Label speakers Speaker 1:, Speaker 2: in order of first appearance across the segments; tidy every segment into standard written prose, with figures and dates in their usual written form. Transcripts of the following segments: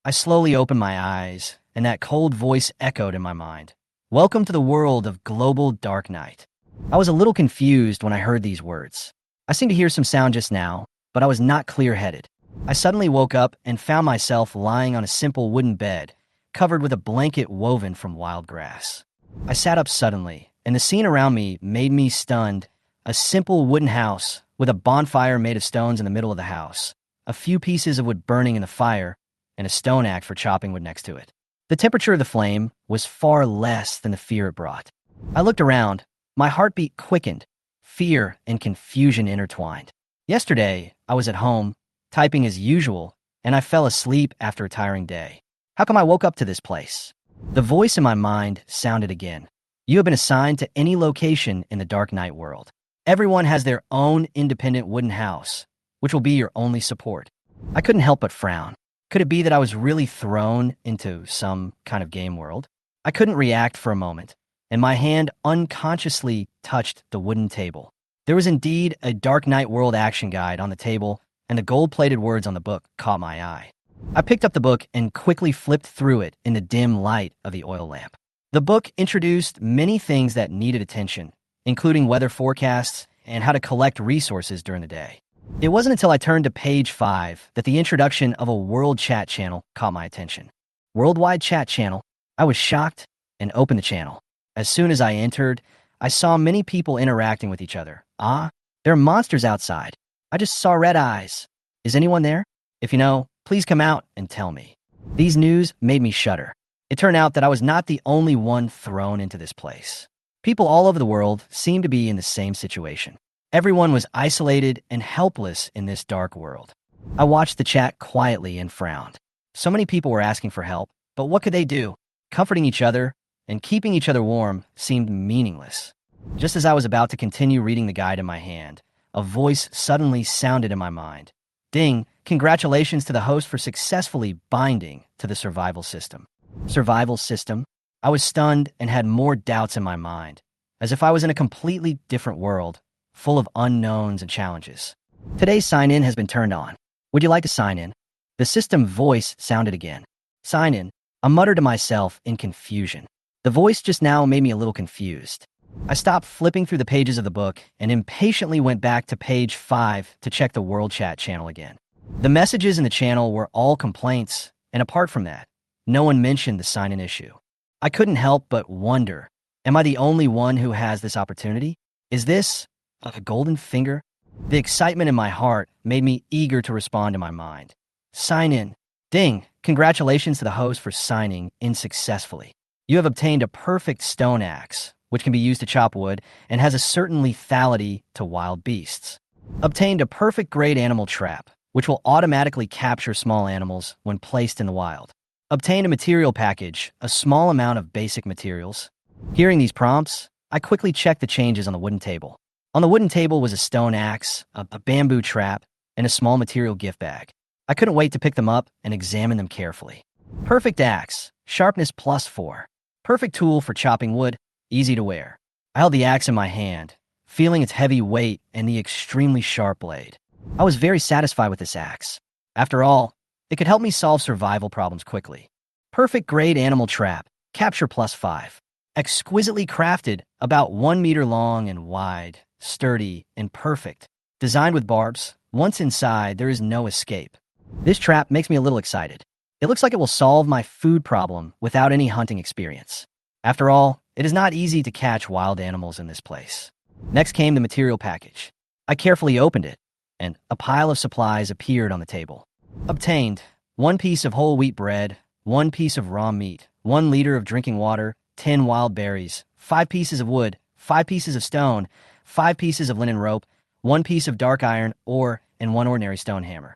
Speaker 1: I slowly opened my eyes, and that cold voice echoed in my mind. Welcome to the world of global dark night. I was a little confused when I heard these words. I seemed to hear some sound just now, but I was not clear-headed. I suddenly woke up and found myself lying on a simple wooden bed, covered with a blanket woven from wild grass. I sat up suddenly, and the scene around me made me stunned. A simple wooden house, with a bonfire made of stones in the middle of the house, a few pieces of wood burning in the fire, and a stone axe for chopping wood next to it. The temperature of the flame was far less than the fear it brought. I looked around. My heartbeat quickened. Fear and confusion intertwined. Yesterday, I was at home, typing as usual, and I fell asleep after a tiring day. How come I woke up to this place? The voice in my mind sounded again. You have been assigned to any location in the dark night world. Everyone has their own independent wooden house, which will be your only support. I couldn't help but frown. Could it be that I was really thrown into some kind of game world? I couldn't react for a moment, and my hand unconsciously touched the wooden table. There was indeed a Dark Knight World action guide on the table, and the gold-plated words on the book caught my eye. I picked up the book and quickly flipped through it in the dim light of the oil lamp. The book introduced many things that needed attention, including weather forecasts and how to collect resources during the day. It wasn't until I turned to page 5 that the introduction of a world chat channel caught my attention. Worldwide chat channel. I was shocked and opened the channel. As soon as I entered, I saw many people interacting with each other. There are monsters outside. I just saw red eyes. Is anyone there? If you know, please come out and tell me. These news made me shudder. It turned out that I was not the only one thrown into this place. People all over the world seemed to be in the same situation. Everyone was isolated and helpless in this dark world. I watched the chat quietly and frowned. So many people were asking for help, but what could they do? Comforting each other and keeping each other warm seemed meaningless. Just as I was about to continue reading the guide in my hand, a voice suddenly sounded in my mind. Ding, congratulations to the host for successfully binding to the survival system. Survival system? I was stunned and had more doubts in my mind, as if I was in a completely different world, full of unknowns and challenges. Today's sign-in has been turned on. Would you like to sign in? The system voice sounded again. Sign in. I muttered to myself in confusion. The voice just now made me a little confused. I stopped flipping through the pages of the book and impatiently went back to page 5 to check the World Chat channel again. The messages in the channel were all complaints, and apart from that, no one mentioned the sign-in issue. I couldn't help but wonder, am I the only one who has this opportunity? Is this a golden finger? The excitement in my heart made me eager to respond in my mind. Sign in. Ding, congratulations to the host for signing in successfully. You have obtained a perfect stone axe, which can be used to chop wood and has a certain lethality to wild beasts. Obtained a perfect grade animal trap, which will automatically capture small animals when placed in the wild. Obtained a material package, a small amount of basic materials. Hearing these prompts, I quickly checked the changes on the wooden table. On the wooden table was a stone axe, a bamboo trap, and a small material gift bag. I couldn't wait to pick them up and examine them carefully. Perfect axe, sharpness +4. Perfect tool for chopping wood, easy to wear. I held the axe in my hand, feeling its heavy weight and the extremely sharp blade. I was very satisfied with this axe. After all, it could help me solve survival problems quickly. Perfect grade animal trap, capture +5. Exquisitely crafted, about 1 meter long and wide, sturdy and perfect. Designed with barbs, once inside, there is no escape. This trap makes me a little excited. It looks like it will solve my food problem without any hunting experience. After all, it is not easy to catch wild animals in this place. Next came the material package. I carefully opened it, and a pile of supplies appeared on the table. Obtained 1 piece of whole wheat bread, 1 piece of raw meat, 1 liter of drinking water, 10 wild berries, 5 pieces of wood, 5 pieces of stone, 5 pieces of linen rope, 1 piece of dark iron ore, and 1 ordinary stone hammer.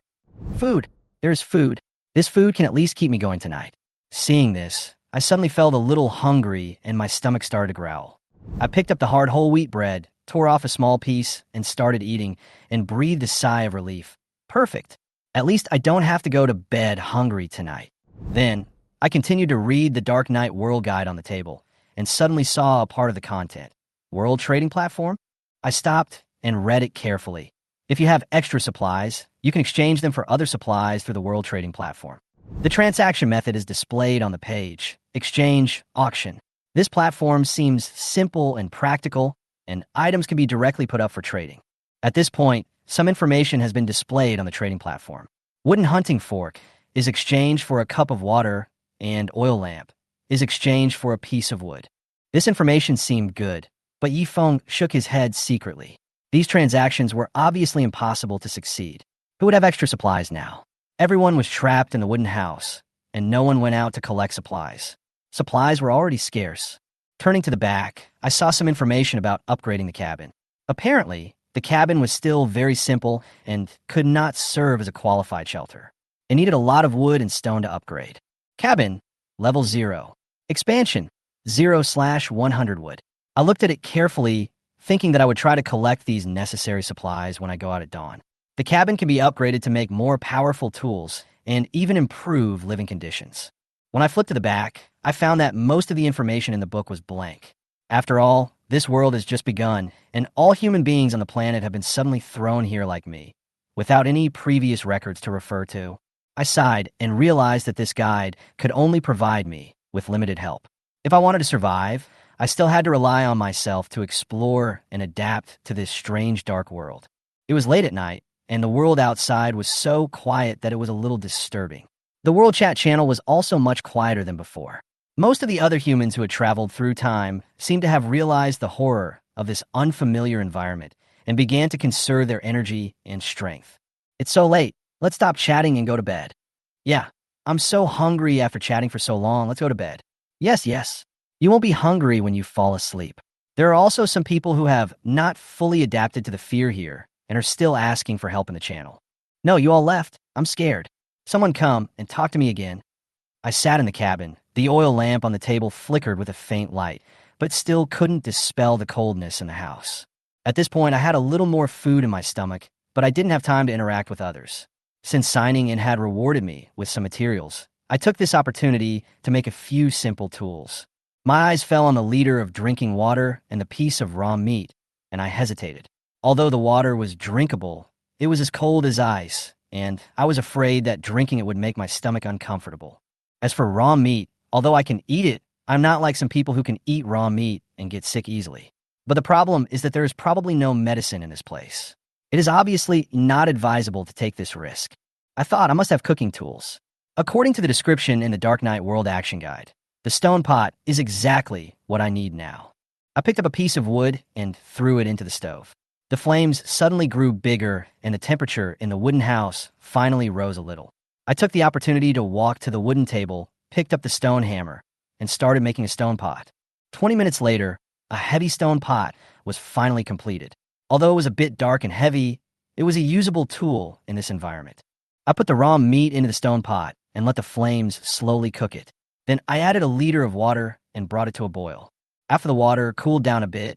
Speaker 1: Food. There's food. This food can at least keep me going tonight. Seeing this, I suddenly felt a little hungry and my stomach started to growl. I picked up the hard whole wheat bread, tore off a small piece, and started eating, and breathed a sigh of relief. Perfect. At least I don't have to go to bed hungry tonight. Then, I continued to read the Dark Knight World Guide on the table, and suddenly saw a part of the content. World Trading Platform? I stopped and read it carefully. If you have extra supplies, you can exchange them for other supplies through the World Trading Platform. The transaction method is displayed on the page: exchange, auction. This platform seems simple and practical, and items can be directly put up for trading. At this point, some information has been displayed on the trading platform. Wooden hunting fork is exchanged for a cup of water, and oil lamp is exchanged for a piece of wood. This information seemed good, but Yifeng shook his head secretly. These transactions were obviously impossible to succeed. Who would have extra supplies now? Everyone was trapped in the wooden house, and no one went out to collect supplies. Supplies were already scarce. Turning to the back, I saw some information about upgrading the cabin. Apparently, the cabin was still very simple and could not serve as a qualified shelter. It needed a lot of wood and stone to upgrade. Cabin, level 0. Expansion, 0/100 wood. I looked at it carefully, thinking that I would try to collect these necessary supplies when I go out at dawn. The cabin can be upgraded to make more powerful tools and even improve living conditions. When I flipped to the back, I found that most of the information in the book was blank. After all, this world has just begun, and all human beings on the planet have been suddenly thrown here like me, without any previous records to refer to. I sighed and realized that this guide could only provide me with limited help. If I wanted to survive, I still had to rely on myself to explore and adapt to this strange dark world. It was late at night, and the world outside was so quiet that it was a little disturbing. The World Chat channel was also much quieter than before. Most of the other humans who had traveled through time seemed to have realized the horror of this unfamiliar environment and began to conserve their energy and strength. It's so late. Let's stop chatting and go to bed. Yeah, I'm so hungry after chatting for so long. Let's go to bed. Yes. You won't be hungry when you fall asleep. There are also some people who have not fully adapted to the fear here and are still asking for help in the channel. No, you all left. I'm scared. Someone come and talk to me again. I sat in the cabin. The oil lamp on the table flickered with a faint light, but still couldn't dispel the coldness in the house. At this point, I had a little more food in my stomach, but I didn't have time to interact with others. Since signing in had rewarded me with some materials, I took this opportunity to make a few simple tools. My eyes fell on the liter of drinking water and the piece of raw meat, and I hesitated. Although the water was drinkable, it was as cold as ice, and I was afraid that drinking it would make my stomach uncomfortable. As for raw meat, although I can eat it, I'm not like some people who can eat raw meat and get sick easily. But the problem is that there is probably no medicine in this place. It is obviously not advisable to take this risk. I thought I must have cooking tools. According to the description in the Dark Knight World Action Guide, the stone pot is exactly what I need now. I picked up a piece of wood and threw it into the stove. The flames suddenly grew bigger, and the temperature in the wooden house finally rose a little. I took the opportunity to walk to the wooden table, picked up the stone hammer, and started making a stone pot. 20 minutes later, a heavy stone pot was finally completed. Although it was a bit dark and heavy, it was a usable tool in this environment. I put the raw meat into the stone pot and let the flames slowly cook it. Then I added a liter of water and brought it to a boil. After the water cooled down a bit,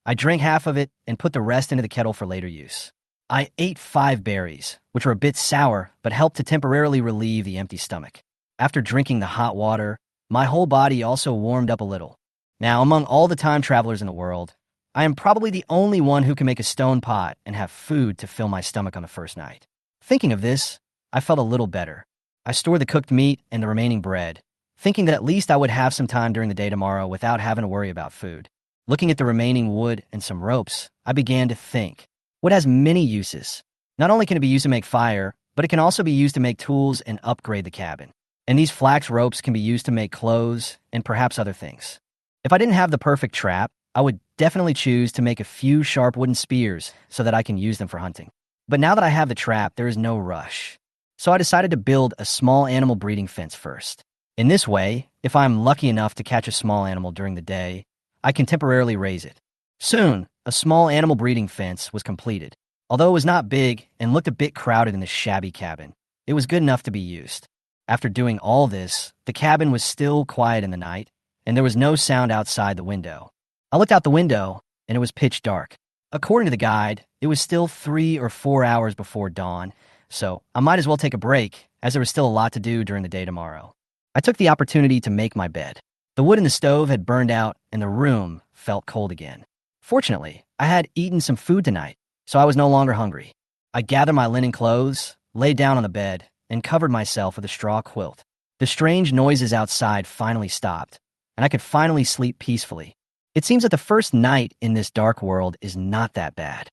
Speaker 1: I drank half of it and put the rest into the kettle for later use. I ate 5 berries, which were a bit sour but helped to temporarily relieve the empty stomach. After drinking the hot water, my whole body also warmed up a little. Now, among all the time travelers in the world, I am probably the only one who can make a stone pot and have food to fill my stomach on the first night. Thinking of this, I felt a little better. I stored the cooked meat and the remaining bread, thinking that at least I would have some time during the day tomorrow without having to worry about food. Looking at the remaining wood and some ropes, I began to think. Wood has many uses. Not only can it be used to make fire, but it can also be used to make tools and upgrade the cabin. And these flax ropes can be used to make clothes and perhaps other things. If I didn't have the perfect trap, I would definitely choose to make a few sharp wooden spears so that I can use them for hunting. But now that I have the trap, there is no rush. So I decided to build a small animal breeding fence first. In this way, if I'm lucky enough to catch a small animal during the day, I can temporarily raise it. Soon, a small animal breeding fence was completed. Although it was not big and looked a bit crowded in this shabby cabin, it was good enough to be used. After doing all this, the cabin was still quiet in the night, and there was no sound outside the window. I looked out the window, and it was pitch dark. According to the guide, it was still 3 or 4 hours before dawn, so I might as well take a break, as there was still a lot to do during the day tomorrow. I took the opportunity to make my bed. The wood in the stove had burned out, and the room felt cold again. Fortunately, I had eaten some food tonight, so I was no longer hungry. I gathered my linen clothes, laid down on the bed, and covered myself with a straw quilt. The strange noises outside finally stopped, and I could finally sleep peacefully. It seems that the first night in this dark world is not that bad.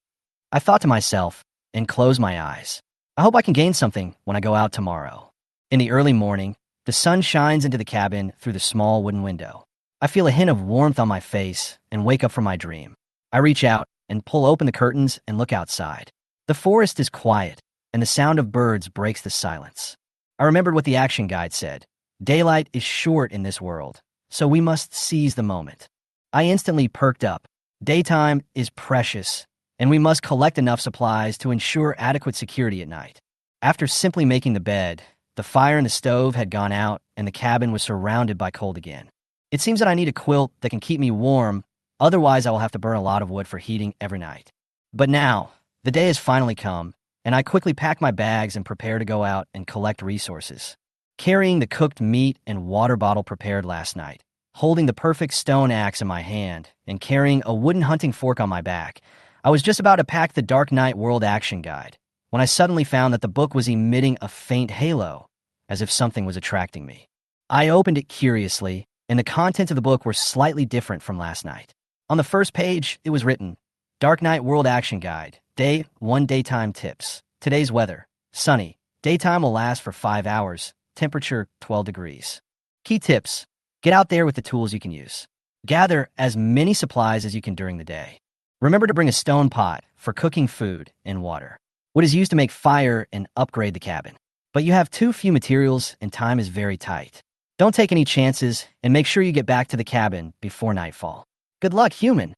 Speaker 1: I thought to myself and closed my eyes. I hope I can gain something when I go out tomorrow. In the early morning, the sun shines into the cabin through the small wooden window. I feel a hint of warmth on my face and wake up from my dream. I reach out and pull open the curtains and look outside. The forest is quiet, and the sound of birds breaks the silence. I remembered what the action guide said. Daylight is short in this world, so we must seize the moment. I instantly perked up. Daytime is precious, and we must collect enough supplies to ensure adequate security at night. After simply making the bed, the fire in the stove had gone out, and the cabin was surrounded by cold again. It seems that I need a quilt that can keep me warm, otherwise I will have to burn a lot of wood for heating every night. But now, the day has finally come, and I quickly pack my bags and prepare to go out and collect resources. Carrying the cooked meat and water bottle prepared last night, holding the perfect stone axe in my hand, and carrying a wooden hunting fork on my back, I was just about to pack the Dark Knight World Action Guide, when I suddenly found that the book was emitting a faint halo, as if something was attracting me. I opened it curiously, and the contents of the book were slightly different from last night. On the first page, it was written, Dark Knight World Action Guide, Day 1 Daytime Tips. Today's weather, sunny. Daytime will last for 5 hours. Temperature, 12 degrees. Key tips. Get out there with the tools you can use. Gather as many supplies as you can during the day. Remember to bring a stone pot for cooking food and water. Wood is used to make fire and upgrade the cabin. But you have too few materials and time is very tight. Don't take any chances and make sure you get back to the cabin before nightfall. Good luck, human.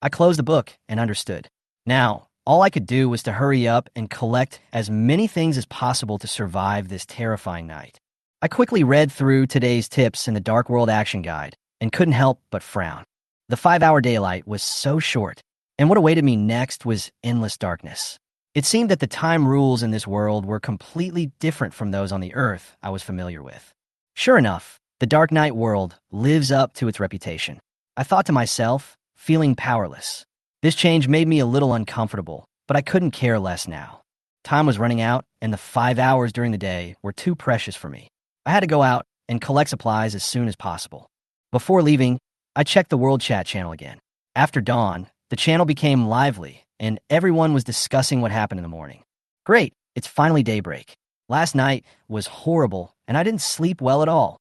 Speaker 1: I closed the book and understood. Now, all I could do was to hurry up and collect as many things as possible to survive this terrifying night. I quickly read through today's tips in the Dark World Action Guide and couldn't help but frown. The 5-hour daylight was so short, and what awaited me next was endless darkness. It seemed that the time rules in this world were completely different from those on the Earth I was familiar with. Sure enough, the Dark Knight world lives up to its reputation. I thought to myself, feeling powerless. This change made me a little uncomfortable, but I couldn't care less now. Time was running out, and the 5 hours during the day were too precious for me. I had to go out and collect supplies as soon as possible. Before leaving, I checked the World Chat channel again. After dawn, the channel became lively, and everyone was discussing what happened in the morning. Great, it's finally daybreak. Last night was horrible, and I didn't sleep well at all.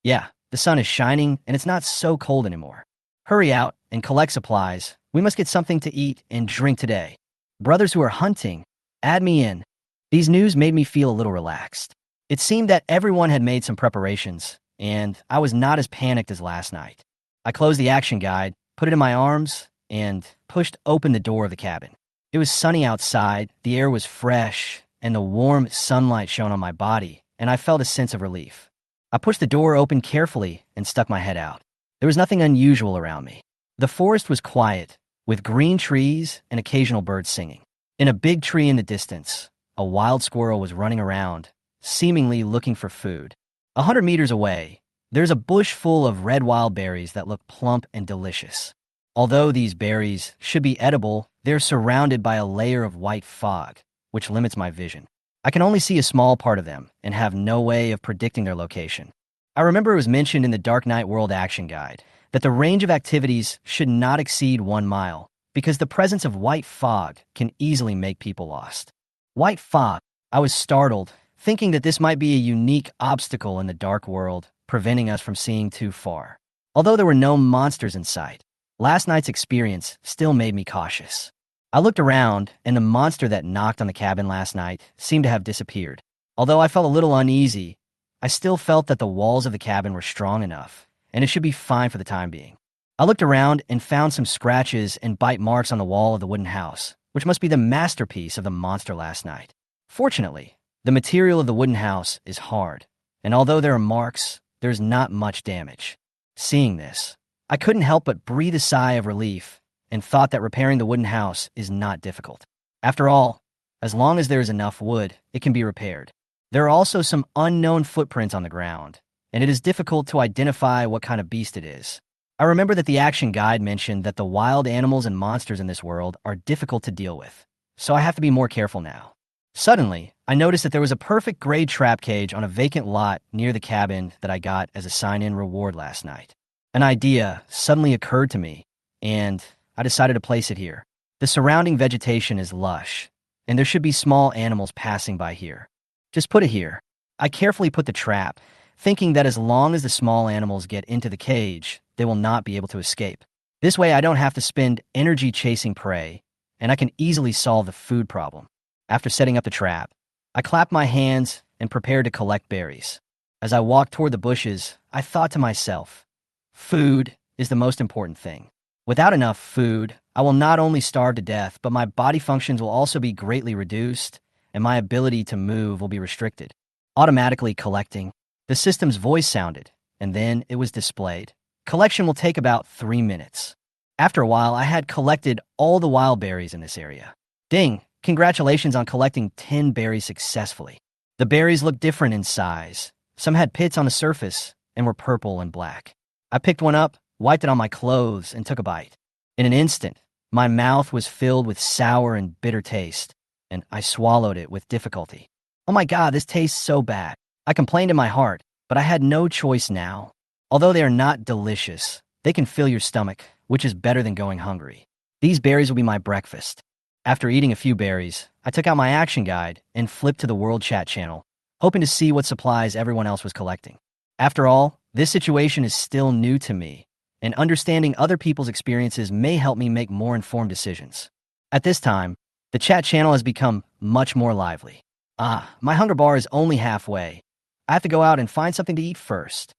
Speaker 1: Yeah, the sun is shining, and it's not so cold anymore. Hurry out and collect supplies. We must get something to eat and drink today. Brothers who are hunting, add me in. These news made me feel a little relaxed. It seemed that everyone had made some preparations, and I was not as panicked as last night. I closed the action guide, put it in my arms, and pushed open the door of the cabin. It was sunny outside, the air was fresh, and the warm sunlight shone on my body, and I felt a sense of relief. I pushed the door open carefully and stuck my head out. There was nothing unusual around me. The forest was quiet, with green trees and occasional birds singing. In a big tree in the distance, a wild squirrel was running around, seemingly looking for food. 100 meters away, there's a bush full of red wild berries that look plump and delicious. Although these berries should be edible, they're surrounded by a layer of white fog, which limits my vision. I can only see a small part of them and have no way of predicting their location. I remember it was mentioned in the Dark Knight World Action Guide that the range of activities should not exceed 1 mile because the presence of white fog can easily make people lost. White fog. I was startled, thinking that this might be a unique obstacle in the dark world, preventing us from seeing too far. Although there were no monsters in sight, last night's experience still made me cautious. I looked around, and the monster that knocked on the cabin last night seemed to have disappeared. Although I felt a little uneasy, I still felt that the walls of the cabin were strong enough, and it should be fine for the time being. I looked around and found some scratches and bite marks on the wall of the wooden house, which must be the masterpiece of the monster last night. Fortunately, the material of the wooden house is hard, and although there are marks, there's not much damage. Seeing this, I couldn't help but breathe a sigh of relief and thought that repairing the wooden house is not difficult. After all, as long as there is enough wood, it can be repaired. There are also some unknown footprints on the ground, and it is difficult to identify what kind of beast it is. I remember that the action guide mentioned that the wild animals and monsters in this world are difficult to deal with, so I have to be more careful now. Suddenly, I noticed that there was a perfect gray trap cage on a vacant lot near the cabin that I got as a sign-in reward last night. An idea suddenly occurred to me, and I decided to place it here. The surrounding vegetation is lush, and there should be small animals passing by here. Just put it here. I carefully put the trap, thinking that as long as the small animals get into the cage, they will not be able to escape. This way I don't have to spend energy chasing prey, and I can easily solve the food problem. After setting up the trap, I clapped my hands and prepared to collect berries. As I walked toward the bushes, I thought to myself, food is the most important thing. Without enough food, I will not only starve to death, but my body functions will also be greatly reduced, and my ability to move will be restricted. Automatically collecting, the system's voice sounded, and then it was displayed. Collection will take about 3 minutes. After a while, I had collected all the wild berries in this area. Ding! Congratulations on collecting 10 berries successfully. The berries looked different in size. Some had pits on the surface and were purple and black. I picked one up, wiped it on my clothes, and took a bite. In an instant, my mouth was filled with sour and bitter taste, and I swallowed it with difficulty. Oh my God, this tastes so bad. I complained in my heart, but I had no choice now. Although they are not delicious, they can fill your stomach, which is better than going hungry. These berries will be my breakfast. After eating a few berries, I took out my action guide and flipped to the World Chat channel, hoping to see what supplies everyone else was collecting. After all, this situation is still new to me, and understanding other people's experiences may help me make more informed decisions. At this time, the chat channel has become much more lively. My hunger bar is only halfway. I have to go out and find something to eat first.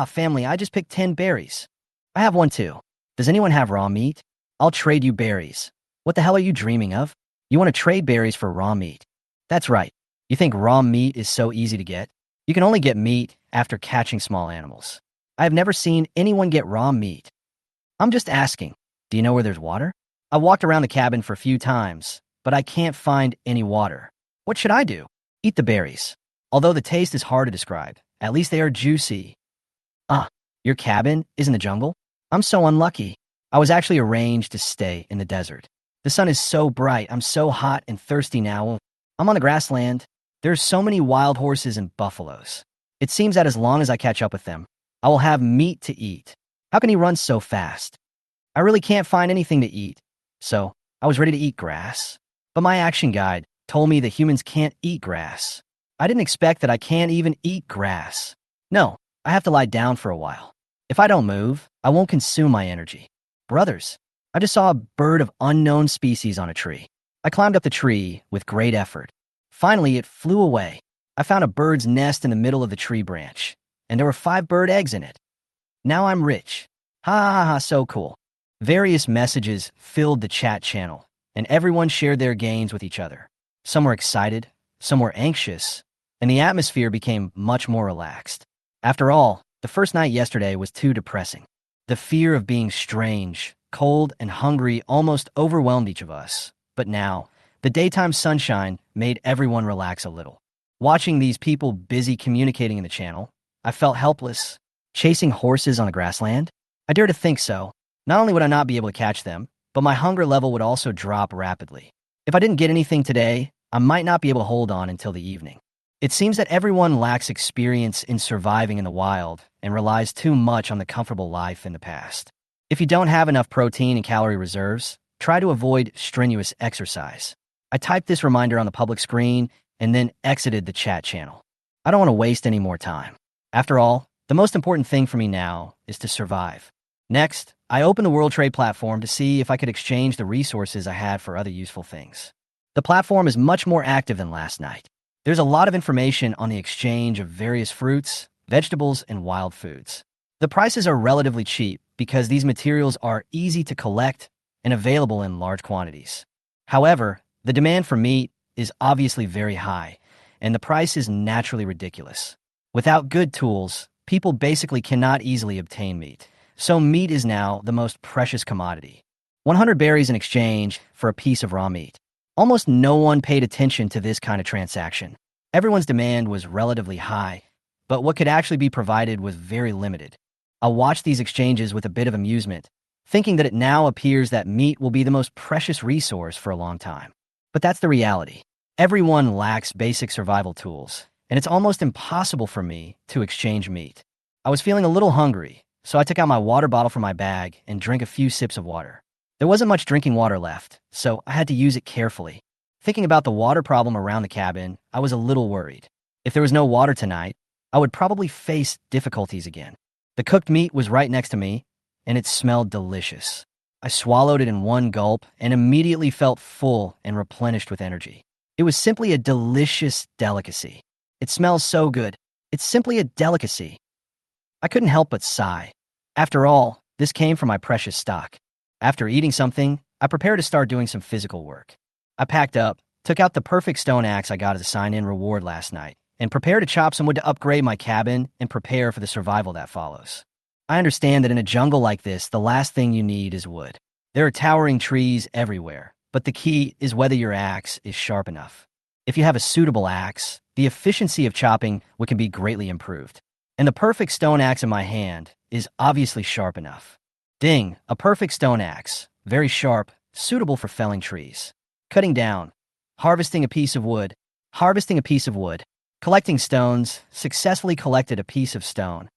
Speaker 1: Family, I just picked 10 berries. I have one too. Does anyone have raw meat? I'll trade you berries. What the hell are you dreaming of? You want to trade berries for raw meat? That's right. You think raw meat is so easy to get? You can only get meat after catching small animals. I have never seen anyone get raw meat. I'm just asking. Do you know where there's water? I walked around the cabin for a few times, but I can't find any water. What should I do? Eat the berries. Although the taste is hard to describe, at least they are juicy. Your cabin is in the jungle? I'm so unlucky. I was actually arranged to stay in the desert. The sun is so bright, I'm so hot and thirsty now. I'm on the grassland. There are so many wild horses and buffaloes. It seems that as long as I catch up with them, I will have meat to eat. How can he run so fast? I really can't find anything to eat, so I was ready to eat grass. But my action guide told me that humans can't eat grass. I didn't expect that I can't even eat grass. No, I have to lie down for a while. If I don't move, I won't consume my energy. Brothers, I just saw a bird of unknown species on a tree. I climbed up the tree with great effort. Finally, it flew away. I found a bird's nest in the middle of the tree branch, and there were 5 bird eggs in it. Now I'm rich. So cool. Various messages filled the chat channel, and everyone shared their gains with each other. Some were excited, some were anxious, and the atmosphere became much more relaxed. After all, the first night yesterday was too depressing. The fear of being strange, cold, and hungry almost overwhelmed each of us. But now, the daytime sunshine made everyone relax a little. Watching these people busy communicating in the channel, I felt helpless. Chasing horses on a grassland? I dare to think so. Not only would I not be able to catch them, but my hunger level would also drop rapidly. If I didn't get anything today, I might not be able to hold on until the evening. It seems that everyone lacks experience in surviving in the wild and relies too much on the comfortable life in the past. If you don't have enough protein and calorie reserves, try to avoid strenuous exercise. I typed this reminder on the public screen and then exited the chat channel. I don't want to waste any more time. After all, the most important thing for me now is to survive. Next, I opened the World Trade platform to see if I could exchange the resources I had for other useful things. The platform is much more active than last night. There's a lot of information on the exchange of various fruits, vegetables, and wild foods. The prices are relatively cheap because these materials are easy to collect and available in large quantities. However, the demand for meat is obviously very high, and the price is naturally ridiculous. Without good tools, people basically cannot easily obtain meat. So meat is now the most precious commodity. 100 berries in exchange for a piece of raw meat. Almost no one paid attention to this kind of transaction. Everyone's demand was relatively high, but what could actually be provided was very limited. I watched these exchanges with a bit of amusement, thinking that it now appears that meat will be the most precious resource for a long time. But that's the reality. Everyone lacks basic survival tools, and it's almost impossible for me to exchange meat. I was feeling a little hungry, so I took out my water bottle from my bag and drank a few sips of water. There wasn't much drinking water left, so I had to use it carefully. Thinking about the water problem around the cabin, I was a little worried. If there was no water tonight, I would probably face difficulties again. The cooked meat was right next to me, and it smelled delicious. I swallowed it in one gulp and immediately felt full and replenished with energy. It was simply a delicious delicacy. It smells so good. It's simply a delicacy. I couldn't help but sigh. After all, this came from my precious stock. After eating something, I prepared to start doing some physical work. I packed up, took out the perfect stone axe I got as a sign-in reward last night, and prepared to chop some wood to upgrade my cabin and prepare for the survival that follows. I understand that in a jungle like this, the last thing you need is wood. There are towering trees everywhere, but the key is whether your axe is sharp enough. If you have a suitable axe, the efficiency of chopping wood can be greatly improved. And the perfect stone axe in my hand is obviously sharp enough. Ding, a perfect stone axe, very sharp, suitable for felling trees. Cutting down, harvesting a piece of wood, collecting stones, successfully collected a piece of stone.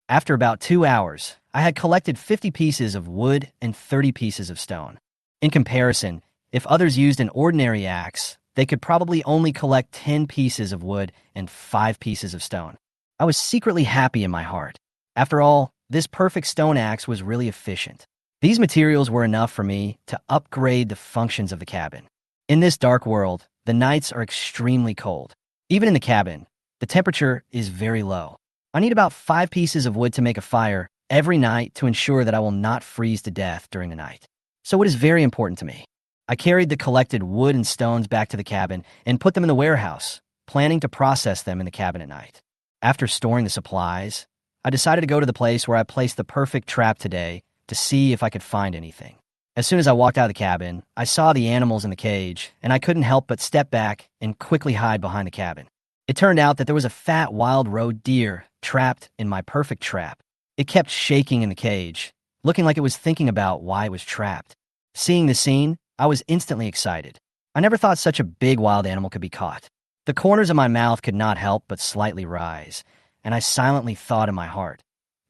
Speaker 1: After about 2 hours, I had collected 50 pieces of wood and 30 pieces of stone. In comparison, if others used an ordinary axe, they could probably only collect 10 pieces of wood and 5 pieces of stone. I was secretly happy in my heart. After all, this perfect stone axe was really efficient. These materials were enough for me to upgrade the functions of the cabin. In this dark world, the nights are extremely cold. Even in the cabin, the temperature is very low. I need about 5 pieces of wood to make a fire every night to ensure that I will not freeze to death during the night. So it is very important to me. I carried the collected wood and stones back to the cabin and put them in the warehouse, planning to process them in the cabin at night. After storing the supplies, I decided to go to the place where I placed the perfect trap today to see if I could find anything. As soon as I walked out of the cabin, I saw the animals in the cage, and I couldn't help but step back and quickly hide behind the cabin. It turned out that there was a fat wild roe deer trapped in my perfect trap. It kept shaking in the cage, looking like it was thinking about why it was trapped. Seeing the scene, I was instantly excited. I never thought such a big wild animal could be caught. The corners of my mouth could not help but slightly rise, and I silently thought in my heart,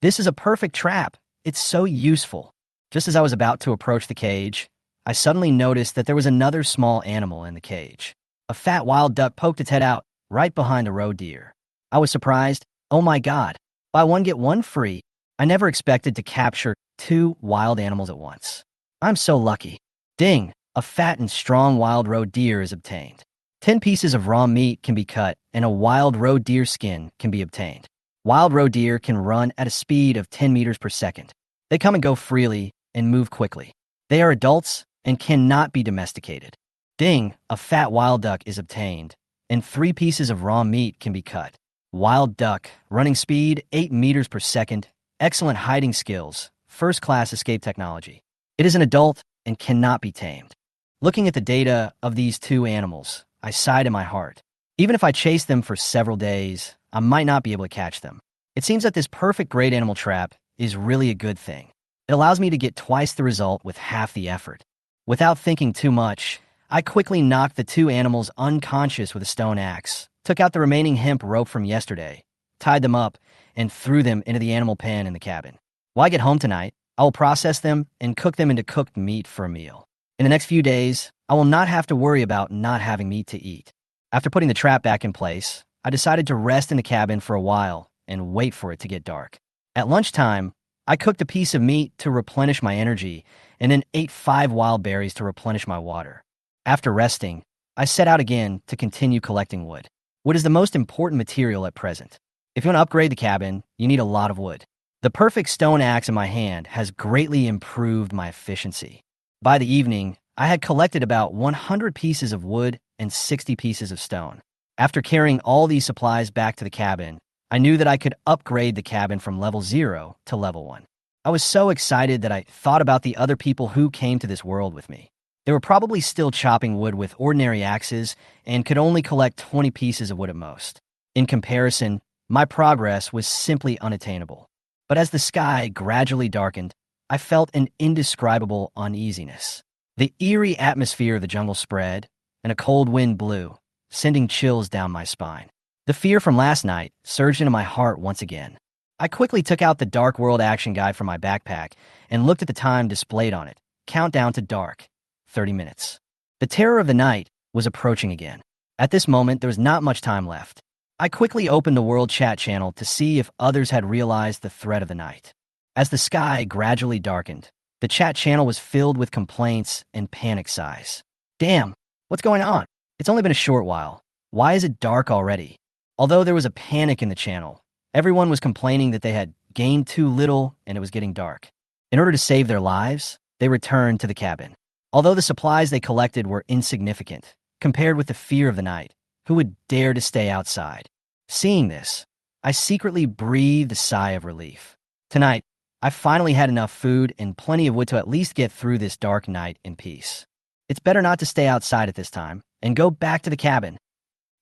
Speaker 1: "This is a perfect trap. It's so useful." Just as I was about to approach the cage, I suddenly noticed that there was another small animal in the cage. A fat wild duck poked its head out right behind the roe deer. I was surprised. Oh my God, buy one get one free. I never expected to capture 2 wild animals at once. I'm so lucky. Ding, a fat and strong wild roe deer is obtained. 10 pieces of raw meat can be cut, and a wild roe deer skin can be obtained. Wild roe deer can run at a speed of 10 meters per second. They come and go freely and move quickly. They are adults and cannot be domesticated. Ding, a fat wild duck is obtained, and 3 pieces of raw meat can be cut. Wild duck, running speed 8 meters per second, excellent hiding skills, first-class escape technology. It is an adult and cannot be tamed. Looking at the data of these 2 animals, I sighed in my heart. Even if I chased them for several days, I might not be able to catch them. It seems that this perfect great animal trap is really a good thing. It allows me to get twice the result with half the effort. Without thinking too much, I quickly knocked the 2 animals unconscious with a stone axe, took out the remaining hemp rope from yesterday, tied them up, and threw them into the animal pen in the cabin. When I get home tonight, I will process them and cook them into cooked meat for a meal. In the next few days, I will not have to worry about not having meat to eat. After putting the trap back in place, I decided to rest in the cabin for a while and wait for it to get dark. At lunchtime, I cooked a piece of meat to replenish my energy and then ate 5 wild berries to replenish my water. After resting, I set out again to continue collecting wood. Wood is the most important material at present. If you want to upgrade the cabin, you need a lot of wood. The perfect stone axe in my hand has greatly improved my efficiency. By the evening, I had collected about 100 pieces of wood and 60 pieces of stone. After carrying all these supplies back to the cabin, I knew that I could upgrade the cabin from level 0 to level 1. I was so excited that I thought about the other people who came to this world with me. They were probably still chopping wood with ordinary axes and could only collect 20 pieces of wood at most. In comparison, my progress was simply unattainable. But as the sky gradually darkened, I felt an indescribable uneasiness. The eerie atmosphere of the jungle spread, and a cold wind blew, sending chills down my spine. The fear from last night surged into my heart once again. I quickly took out the Dark World action guide from my backpack and looked at the time displayed on it. Countdown to dark, 30 minutes. The terror of the night was approaching again. At this moment, there was not much time left. I quickly opened the world chat channel to see if others had realized the threat of the night. As the sky gradually darkened, the chat channel was filled with complaints and panic sighs. Damn, what's going on? It's only been a short while. Why is it dark already? Although there was a panic in the channel, everyone was complaining that they had gained too little and it was getting dark. In order to save their lives, they returned to the cabin. Although the supplies they collected were insignificant, compared with the fear of the night, who would dare to stay outside? Seeing this, I secretly breathed a sigh of relief. Tonight, I finally had enough food and plenty of wood to at least get through this dark night in peace. It's better not to stay outside at this time and go back to the cabin.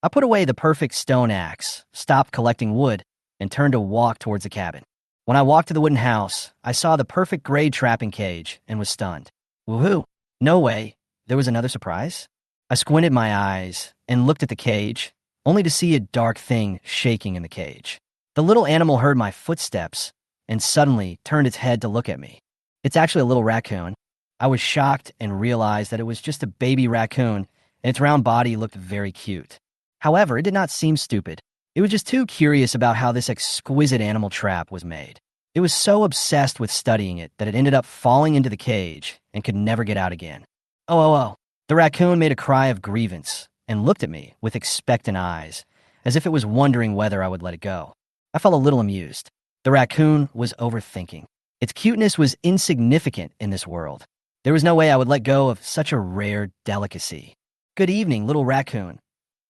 Speaker 1: I put away the perfect stone axe, stopped collecting wood, and turned to walk towards the cabin. When I walked to the wooden house, I saw the perfect grade trapping cage and was stunned. Woohoo! No way. There was another surprise? I squinted my eyes and looked at the cage, only to see a dark thing shaking in the cage. The little animal heard my footsteps and suddenly turned its head to look at me. It's actually a little raccoon. I was shocked and realized that it was just a baby raccoon, and its round body looked very cute. However, it did not seem stupid. It was just too curious about how this exquisite animal trap was made. It was so obsessed with studying it that it ended up falling into the cage and could never get out again. Oh. The raccoon made a cry of grievance and looked at me with expectant eyes, as if it was wondering whether I would let it go. I felt a little amused. The raccoon was overthinking. Its cuteness was insignificant in this world. There was no way I would let go of such a rare delicacy. Good evening, little raccoon.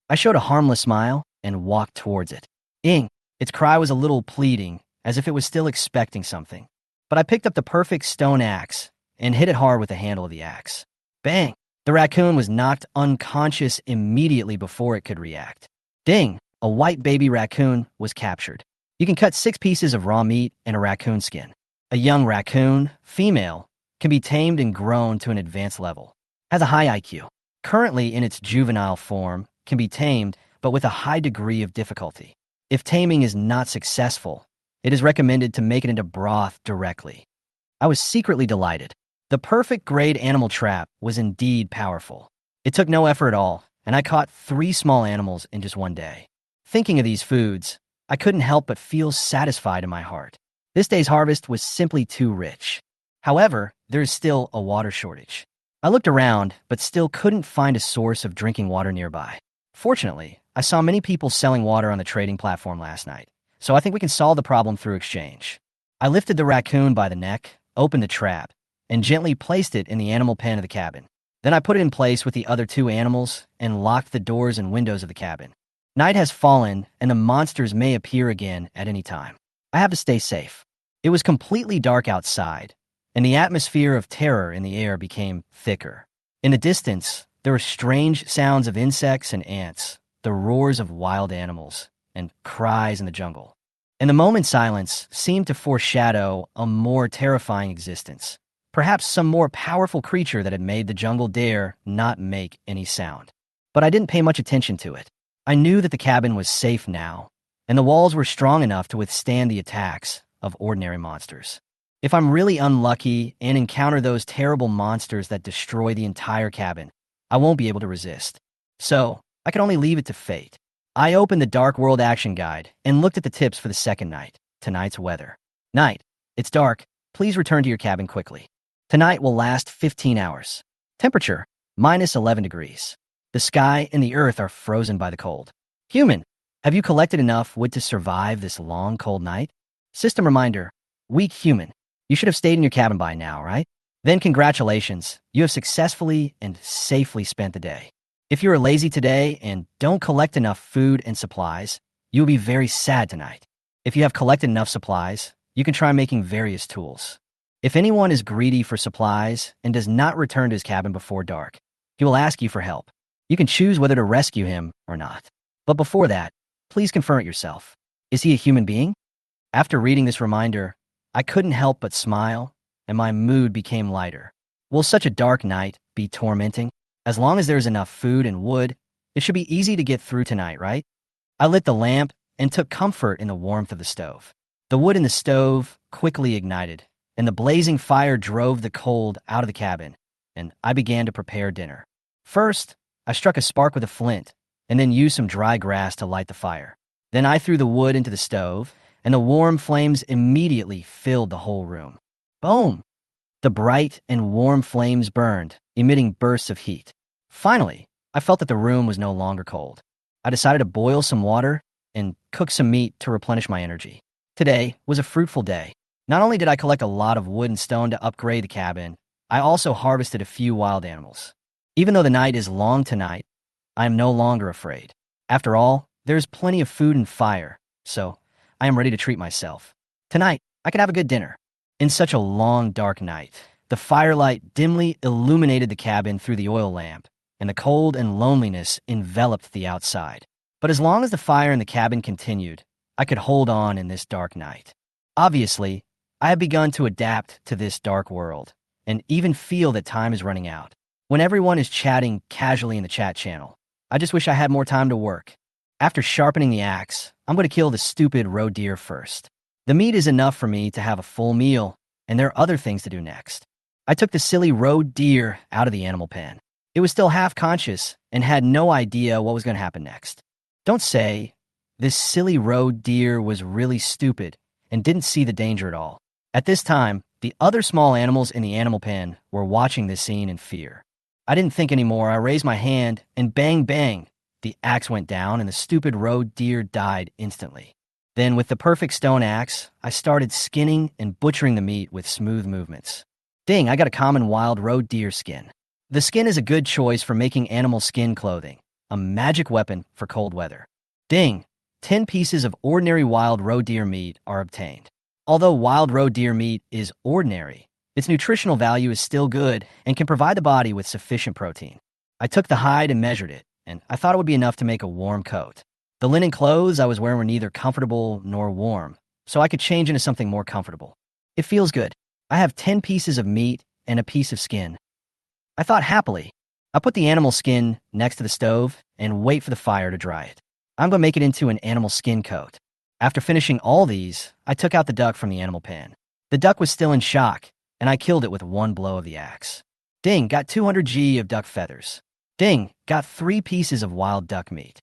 Speaker 1: I showed a harmless smile and walked towards it. Ing! Its cry was a little pleading, as if it was still expecting something. But I picked up the perfect stone axe and hit it hard with the handle of the axe. Bang! The raccoon was knocked unconscious immediately before it could react. Ding! A white baby raccoon was captured. You can cut 6 pieces of raw meat and a raccoon skin. A young raccoon, female, can be tamed and grown to an advanced level. Has a high IQ. Currently in its juvenile form, can be tamed, but with a high degree of difficulty. If taming is not successful, it is recommended to make it into broth directly. I was secretly delighted. The perfect grade animal trap was indeed powerful. It took no effort at all, and I caught 3 small animals in just one day. Thinking of these foods, I couldn't help but feel satisfied in my heart. This day's harvest was simply too rich. However, there is still a water shortage. I looked around, but still couldn't find a source of drinking water nearby. Fortunately, I saw many people selling water on the trading platform last night, so I think we can solve the problem through exchange. I lifted the raccoon by the neck, opened the trap, and gently placed it in the animal pen of the cabin. Then I put it in place with the other 2 animals and locked the doors and windows of the cabin. Night has fallen, and the monsters may appear again at any time. I have to stay safe. It was completely dark outside, and the atmosphere of terror in the air became thicker. In the distance, there were strange sounds of insects and ants, the roars of wild animals, and cries in the jungle. And the moment's silence seemed to foreshadow a more terrifying existence. Perhaps some more powerful creature that had made the jungle dare not make any sound. But I didn't pay much attention to it. I knew that the cabin was safe now, and the walls were strong enough to withstand the attacks of ordinary monsters. If I'm really unlucky and encounter those terrible monsters that destroy the entire cabin, I won't be able to resist. So, I can only leave it to fate. I opened the Dark World Action Guide and looked at the tips for the second night. Tonight's weather. Night. It's dark. Please return to your cabin quickly. Tonight will last 15 hours. Temperature, -11 degrees. The sky and the earth are frozen by the cold. Human, have you collected enough wood to survive this long, cold night? System reminder, weak human. You should have stayed in your cabin by now, right? Then congratulations, you have successfully and safely spent the day. If you are lazy today and don't collect enough food and supplies, you will be very sad tonight. If you have collected enough supplies, you can try making various tools. If anyone is greedy for supplies and does not return to his cabin before dark, he will ask you for help. You can choose whether to rescue him or not. But before that, please confirm it yourself. Is he a human being? After reading this reminder, I couldn't help but smile, and my mood became lighter. Will such a dark night be tormenting? As long as there is enough food and wood, It should be easy to get through tonight, right? I lit the lamp and took comfort in the warmth of the stove. The wood in the stove quickly ignited, and the blazing fire drove the cold out of the cabin, and I began to prepare dinner. First, I struck a spark with a flint, and then used some dry grass to light the fire. Then I threw the wood into the stove, and the warm flames immediately filled the whole room. Boom! The bright and warm flames burned, emitting bursts of heat. Finally, I felt that the room was no longer cold. I decided to boil some water and cook some meat to replenish my energy. Today was a fruitful day. Not only did I collect a lot of wood and stone to upgrade the cabin, I also harvested a few wild animals. Even though the night is long tonight, I am no longer afraid. After all, there is plenty of food and fire, so I am ready to treat myself. Tonight, I can have a good dinner. In such a long, dark night, the firelight dimly illuminated the cabin through the oil lamp, and the cold and loneliness enveloped the outside. But as long as the fire in the cabin continued, I could hold on in this dark night. Obviously, I have begun to adapt to this dark world, and even feel that time is running out. When everyone is chatting casually in the chat channel, I just wish I had more time to work. After sharpening the axe, I'm going to kill the stupid roe deer first. The meat is enough for me to have a full meal, and there are other things to do next. I took the silly roe deer out of the animal pen. It was still half conscious and had no idea what was going to happen next. Don't say, this silly roe deer was really stupid and didn't see the danger at all. At this time, the other small animals in the animal pen were watching this scene in fear. I didn't think anymore. I raised my hand, and bang, bang, the axe went down, and the stupid roe deer died instantly. Then, with the perfect stone axe, I started skinning and butchering the meat with smooth movements. Ding, I got a common wild roe deer skin. The skin is a good choice for making animal skin clothing, a magic weapon for cold weather. Ding, 10 pieces of ordinary wild roe deer meat are obtained. Although wild roe deer meat is ordinary, its nutritional value is still good and can provide the body with sufficient protein. I took the hide and measured it, and I thought it would be enough to make a warm coat. The linen clothes I was wearing were neither comfortable nor warm, so I could change into something more comfortable. It feels good. I have 10 pieces of meat and a piece of skin. I thought happily. I put the animal skin next to the stove and wait for the fire to dry it. I'm going to make it into an animal skin coat. After finishing all these, I took out the duck from the animal pen. The duck was still in shock, and I killed it with one blow of the axe. Ding, got 200 G of duck feathers. Ding, got 3 pieces of wild duck meat.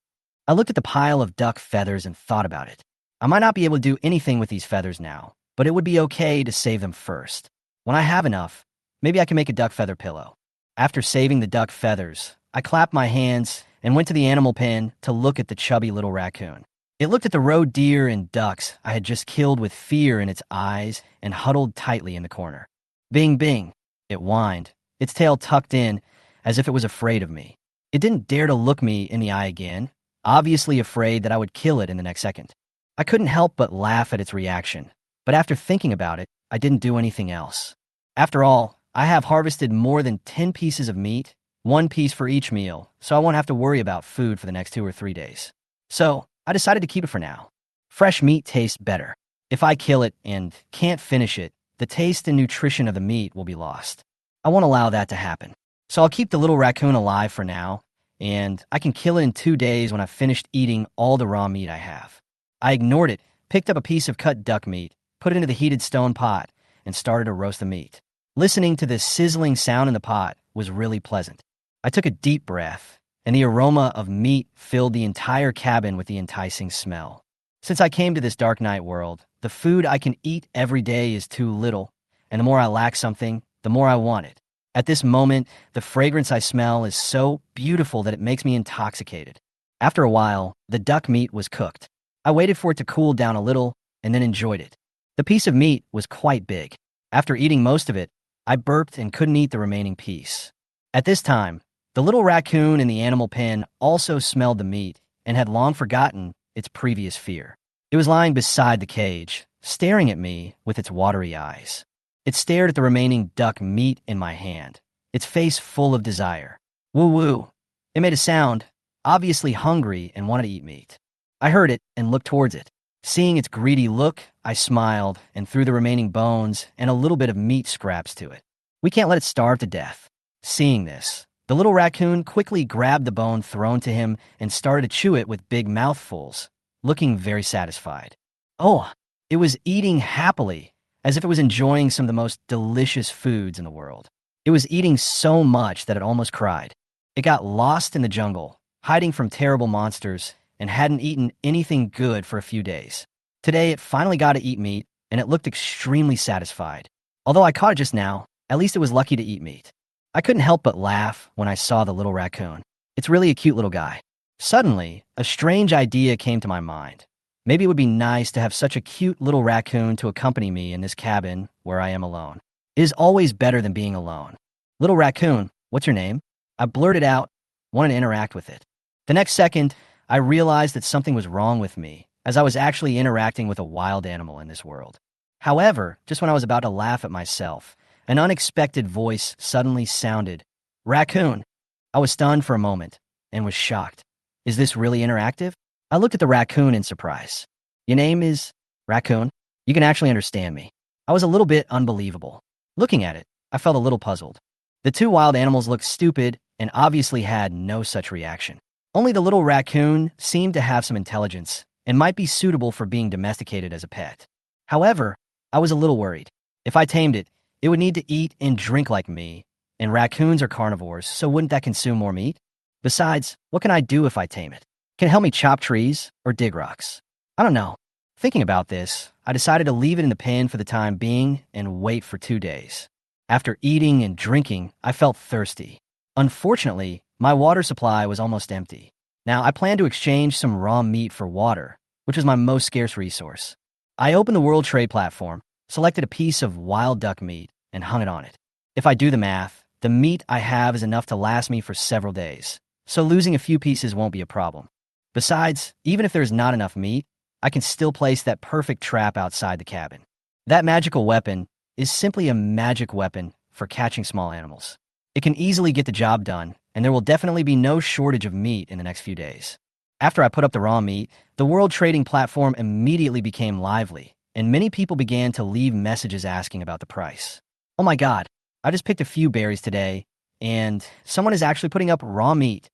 Speaker 1: I looked at the pile of duck feathers and thought about it. I might not be able to do anything with these feathers now, but it would be okay to save them first. When I have enough, maybe I can make a duck feather pillow. After saving the duck feathers, I clapped my hands and went to the animal pen to look at the chubby little raccoon. It looked at the roe deer and ducks I had just killed with fear in its eyes and huddled tightly in the corner. Bing, bing, it whined, its tail tucked in as if it was afraid of me. It didn't dare to look me in the eye again, obviously afraid that I would kill it in the next second. I couldn't help but laugh at its reaction, but after thinking about it, I didn't do anything else. After all, I have harvested more than 10 pieces of meat, 1 piece for each meal, so I won't have to worry about food for the next 2 or 3 days. So, I decided to keep it for now. Fresh meat tastes better. If I kill it and can't finish it, the taste and nutrition of the meat will be lost. I won't allow that to happen. So I'll keep the little raccoon alive for now, and I can kill it in 2 days when I've finished eating all the raw meat I have. I ignored it, picked up a piece of cut duck meat, put it into the heated stone pot, and started to roast the meat. Listening to the sizzling sound in the pot was really pleasant. I took a deep breath, and the aroma of meat filled the entire cabin with the enticing smell. Since I came to this dark night world, the food I can eat every day is too little, and the more I lack something, the more I want it. At this moment, the fragrance I smell is so beautiful that it makes me intoxicated. After a while, the duck meat was cooked. I waited for it to cool down a little and then enjoyed it. The piece of meat was quite big. After eating most of it, I burped and couldn't eat the remaining piece. At this time, the little raccoon in the animal pen also smelled the meat and had long forgotten its previous fear. It was lying beside the cage, staring at me with its watery eyes. It stared at the remaining duck meat in my hand, its face full of desire. Woo-woo. It made a sound, obviously hungry and wanted to eat meat. I heard it and looked towards it. Seeing its greedy look, I smiled and threw the remaining bones and a little bit of meat scraps to it. We can't let it starve to death. Seeing this, The little raccoon quickly grabbed the bone thrown to him and started to chew it with big mouthfuls, looking very satisfied. Oh, it was eating happily, as if it was enjoying some of the most delicious foods in the world. It was eating so much that it almost cried. It got lost in the jungle, hiding from terrible monsters, and hadn't eaten anything good for a few days. Today, it finally got to eat meat, and it looked extremely satisfied. Although I caught it just now, at least it was lucky to eat meat. I couldn't help but laugh when I saw the little raccoon. It's really a cute little guy. Suddenly, a strange idea came to my mind. Maybe it would be nice to have such a cute little raccoon to accompany me in this cabin where I am alone. It is always better than being alone. Little raccoon, what's your name? I blurted out, wanting to interact with it. The next second, I realized that something was wrong with me, as I was actually interacting with a wild animal in this world. However, just when I was about to laugh at myself, an unexpected voice suddenly sounded, "Raccoon." I was stunned for a moment and was shocked. Is this really interactive? I looked at the raccoon in surprise. Your name is Raccoon? You can actually understand me. I was a little bit unbelievable. Looking at it, I felt a little puzzled. The two wild animals looked stupid and obviously had no such reaction. Only the little raccoon seemed to have some intelligence and might be suitable for being domesticated as a pet. However, I was a little worried. If I tamed it, it would need to eat and drink like me, and raccoons are carnivores, so wouldn't that consume more meat? Besides, what can I do if I tame it? Can it help me chop trees or dig rocks? I don't know. Thinking about this, I decided to leave it in the pen for the time being and wait for 2 days. After eating and drinking, I felt thirsty. Unfortunately, my water supply was almost empty. Now, I planned to exchange some raw meat for water, which was my most scarce resource. I opened the World Trade platform, selected a piece of wild duck meat, and hung it on it. If I do the math, the meat I have is enough to last me for several days, so losing a few pieces won't be a problem. Besides, even if there's not enough meat, I can still place that perfect trap outside the cabin. That magical weapon is simply a magic weapon for catching small animals. It can easily get the job done, and there will definitely be no shortage of meat in the next few days. After I put up the raw meat, the World Trading platform immediately became lively, and many people began to leave messages asking about the price. Oh my God, I just picked a few berries today, and someone is actually putting up raw meat.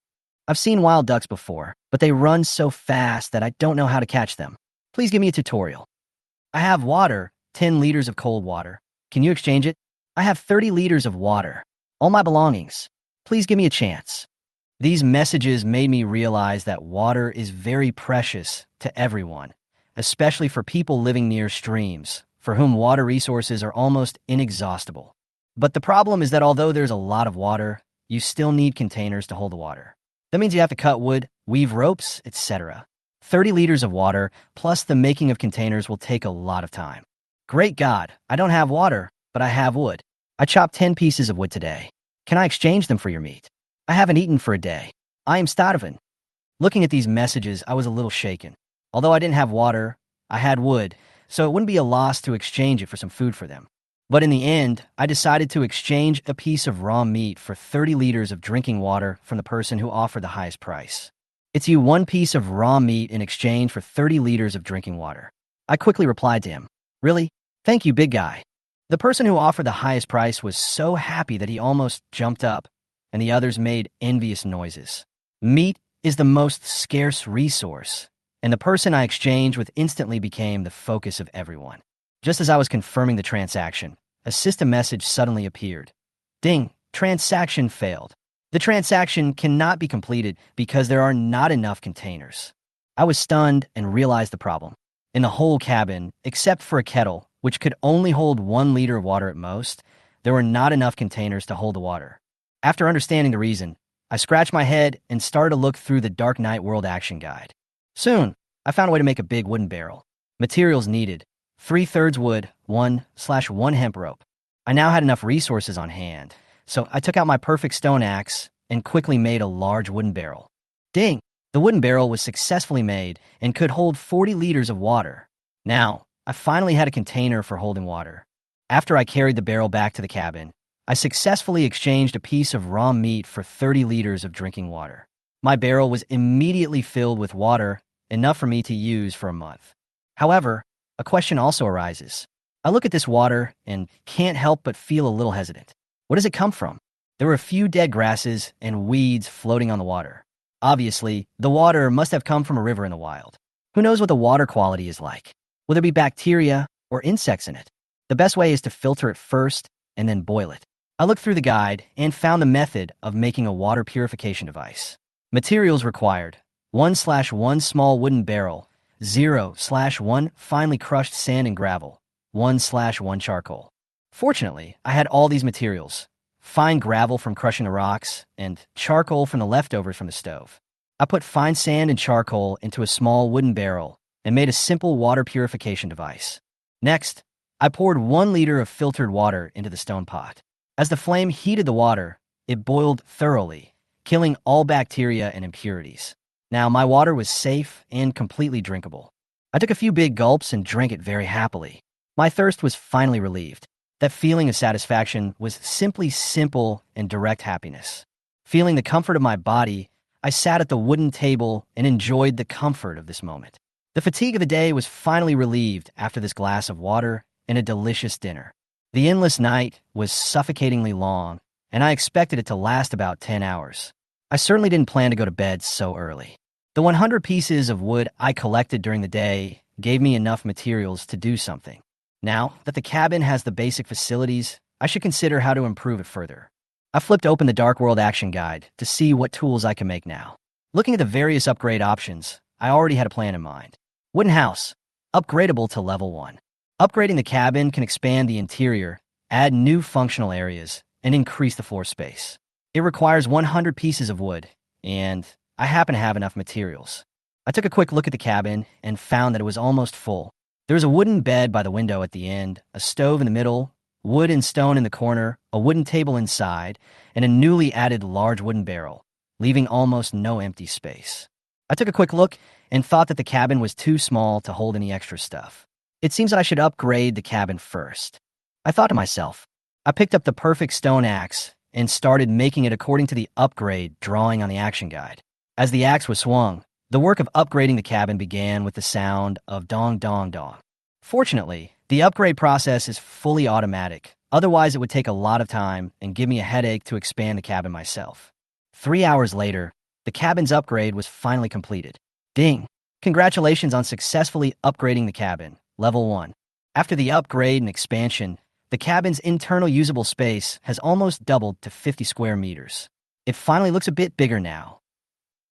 Speaker 1: I've seen wild ducks before, but they run so fast that I don't know how to catch them. Please give me a tutorial. I have water, 10 liters of cold water. Can you exchange it? I have 30 liters of water. All my belongings. Please give me a chance. These messages made me realize that water is very precious to everyone, especially for people living near streams, for whom water resources are almost inexhaustible. But the problem is that although there's a lot of water, you still need containers to hold the water. That means you have to cut wood, weave ropes, etc. 30 liters of water plus the making of containers will take a lot of time. Great God, I don't have water, but I have wood. I chopped 10 pieces of wood today. Can I exchange them for your meat? I haven't eaten for a day. I am starving. Looking at these messages, I was a little shaken. Although I didn't have water, I had wood, so it wouldn't be a loss to exchange it for some food for them. But in the end, I decided to exchange a piece of raw meat for 30 liters of drinking water from the person who offered the highest price. It's you one piece of raw meat in exchange for 30 liters of drinking water. I quickly replied to him, "Really? Thank you, big guy." The person who offered the highest price was so happy that he almost jumped up, and the others made envious noises. Meat is the most scarce resource, and the person I exchanged with instantly became the focus of everyone. Just as I was confirming the transaction, a system message suddenly appeared. Ding, transaction failed. The transaction cannot be completed because there are not enough containers. I was stunned and realized the problem. In the whole cabin, except for a kettle, which could only hold 1 liter of water at most, there were not enough containers to hold the water. After understanding the reason, I scratched my head and started to look through the Dark Knight World Action Guide. Soon, I found a way to make a big wooden barrel. Materials needed: 3/3 wood, 1/1 hemp rope. I now had enough resources on hand, so I took out my perfect stone axe and quickly made a large wooden barrel. Ding! The wooden barrel was successfully made and could hold 40 liters of water. Now, I finally had a container for holding water. After I carried the barrel back to the cabin, I successfully exchanged a piece of raw meat for 30 liters of drinking water. My barrel was immediately filled with water, enough for me to use for a month. However, a question also arises. I look at this water and can't help but feel a little hesitant. Where does it come from? There were a few dead grasses and weeds floating on the water. Obviously, the water must have come from a river in the wild. Who knows what the water quality is like? Will there be bacteria or insects in it? The best way is to filter it first and then boil it. I looked through the guide and found the method of making a water purification device. Materials required: 1/1 small wooden barrel, 0/1 finely crushed sand and gravel, 1/1 charcoal. Fortunately, I had all these materials: fine gravel from crushing the rocks, and charcoal from the leftovers from the stove. I put fine sand and charcoal into a small wooden barrel and made a simple water purification device. Next, I poured 1 liter of filtered water into the stone pot. As the flame heated the water, it boiled thoroughly, killing all bacteria and impurities. Now, my water was safe and completely drinkable. I took a few big gulps and drank it very happily. My thirst was finally relieved. That feeling of satisfaction was simply simple and direct happiness. Feeling the comfort of my body, I sat at the wooden table and enjoyed the comfort of this moment. The fatigue of the day was finally relieved after this glass of water and a delicious dinner. The endless night was suffocatingly long, and I expected it to last about 10 hours. I certainly didn't plan to go to bed so early. The 100 pieces of wood I collected during the day gave me enough materials to do something. Now that the cabin has the basic facilities, I should consider how to improve it further. I flipped open the Dark World Action Guide to see what tools I can make now. Looking at the various upgrade options, I already had a plan in mind. Wooden house, upgradable to level 1. Upgrading the cabin can expand the interior, add new functional areas, and increase the floor space. It requires 100 pieces of wood, and I happen to have enough materials. I took a quick look at the cabin and found that it was almost full. There was a wooden bed by the window at the end, a stove in the middle, wood and stone in the corner, a wooden table inside, and a newly added large wooden barrel, leaving almost no empty space. I took a quick look and thought that the cabin was too small to hold any extra stuff. It seems that I should upgrade the cabin first. I thought to myself. I picked up the perfect stone axe and started making it according to the upgrade drawing on the action guide. As the axe was swung, the work of upgrading the cabin began with the sound of dong dong dong. Fortunately, the upgrade process is fully automatic, otherwise it would take a lot of time and give me a headache to expand the cabin myself. 3 hours later, the cabin's upgrade was finally completed. Ding! Congratulations on successfully upgrading the cabin, level 1. After the upgrade and expansion, the cabin's internal usable space has almost doubled to 50 square meters. It finally looks a bit bigger now.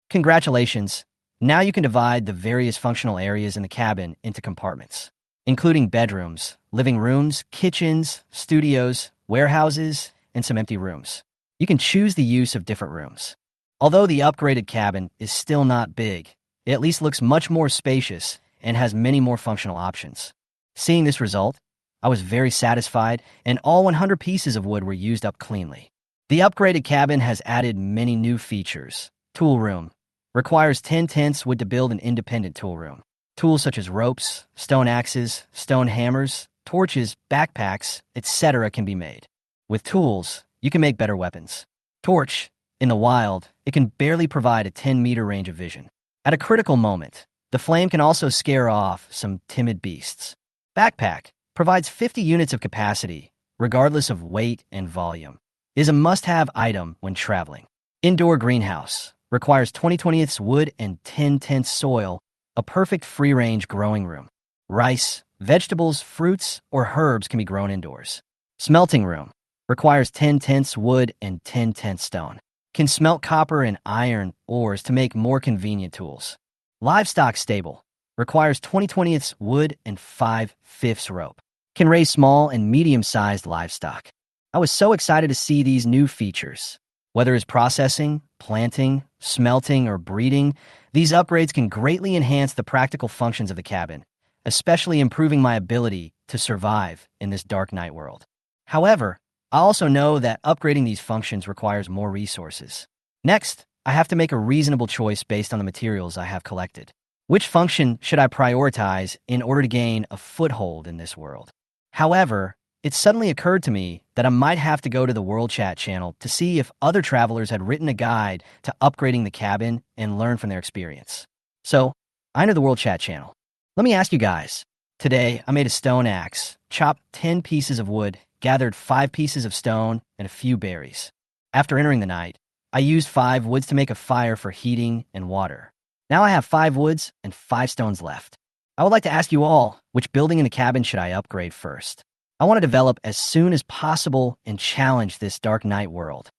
Speaker 1: Congratulations! Now you can divide the various functional areas in the cabin into compartments, including bedrooms, living rooms, kitchens, studios, warehouses, and some empty rooms. You can choose the use of different rooms. Although the upgraded cabin is still not big, it at least looks much more spacious and has many more functional options. Seeing this result, I was very satisfied, and all 100 pieces of wood were used up cleanly. The upgraded cabin has added many new features. Tool room. Requires 10 wood to build an independent tool room. Tools such as ropes, stone axes, stone hammers, torches, backpacks, etc. can be made. With tools, you can make better weapons. Torch. In the wild, it can barely provide a 10-meter range of vision. At a critical moment, the flame can also scare off some timid beasts. Backpack provides 50 units of capacity, regardless of weight and volume. It is a must-have item when traveling. Indoor greenhouse. Requires 20/20 wood and 10/10 soil, a perfect free-range growing room. Rice, vegetables, fruits, or herbs can be grown indoors. Smelting room. Requires 10/10 wood and 10/10 stone. Can smelt copper and iron ores to make more convenient tools. Livestock stable. Requires 20/20 wood and 5/5 rope. Can raise small and medium-sized livestock. I was so excited to see these new features. Whether it's processing, planting, smelting, or breeding, these upgrades can greatly enhance the practical functions of the cabin, especially improving my ability to survive in this dark night world. However, I also know that upgrading these functions requires more resources. Next, I have to make a reasonable choice based on the materials I have collected. Which function should I prioritize in order to gain a foothold in this world? However, it suddenly occurred to me that I might have to go to the World Chat channel to see if other travelers had written a guide to upgrading the cabin and learn from their experience. So, I entered the World Chat channel. Let me ask you guys. Today, I made a stone axe, chopped 10 pieces of wood, gathered 5 pieces of stone, and a few berries. After entering the night, I used 5 woods to make a fire for heating and water. Now I have 5 woods and 5 stones left. I would like to ask you all, which building in the cabin should I upgrade first? I want to develop as soon as possible and challenge this dark night world.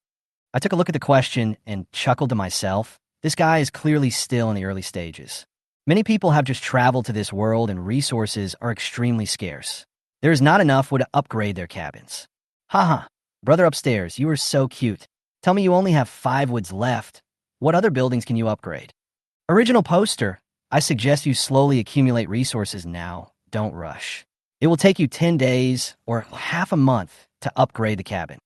Speaker 1: I took a look at the question and chuckled to myself. This guy is clearly still in the early stages. Many people have just traveled to this world and resources are extremely scarce. There is not enough wood to upgrade their cabins. Haha, brother upstairs, you are so cute. Tell me you only have 5 woods left. What other buildings can you upgrade? Original poster, I suggest you slowly accumulate resources now. Don't rush. It will take you 10 days or half a month to upgrade the cabin.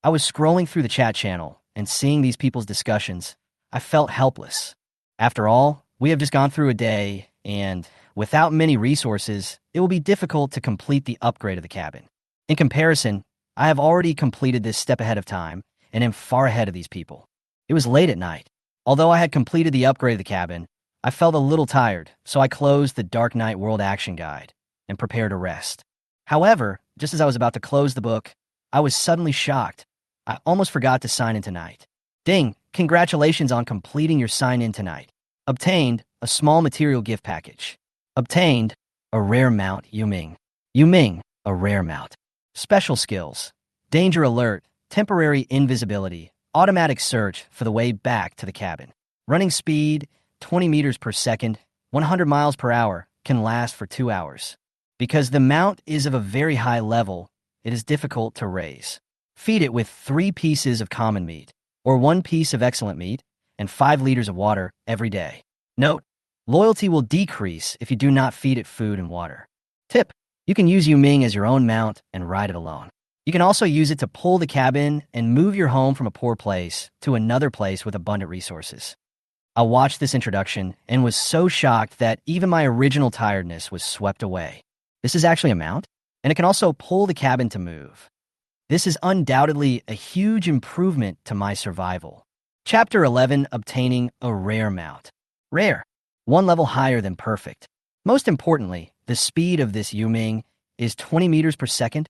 Speaker 1: I was scrolling through the chat channel and seeing these people's discussions. I felt helpless. After all, we have just gone through a day, and without many resources, it will be difficult to complete the upgrade of the cabin. In comparison, I have already completed this step ahead of time and am far ahead of these people. It was late at night. Although I had completed the upgrade of the cabin, I felt a little tired, so I closed the Dark Knight World Action Guide and prepared to rest. However, just as I was about to close the book, I was suddenly shocked. I almost forgot to sign in tonight. Ding, congratulations on completing your sign-in tonight. Obtained a small material gift package. Obtained a rare mount, Yuming. Yuming, a rare mount. Special skills. Danger alert, temporary invisibility, automatic search for the way back to the cabin. Running speed, 20 meters per second, 100 miles per hour, can last for 2 hours. Because the mount is of a very high level, it is difficult to raise. Feed it with 3 pieces of common meat, or 1 piece of excellent meat, and 5 liters of water every day. Note, loyalty will decrease if you do not feed it food and water. Tip, you can use Yuming as your own mount and ride it alone. You can also use it to pull the cabin and move your home from a poor place to another place with abundant resources. I watched this introduction and was so shocked that even my original tiredness was swept away. This is actually a mount, and it can also pull the cabin to move. This is undoubtedly a huge improvement to my survival. Chapter 11, Obtaining a Rare Mount. Rare. 1 level higher than perfect. Most importantly, the speed of this Yuming is 20 meters per second.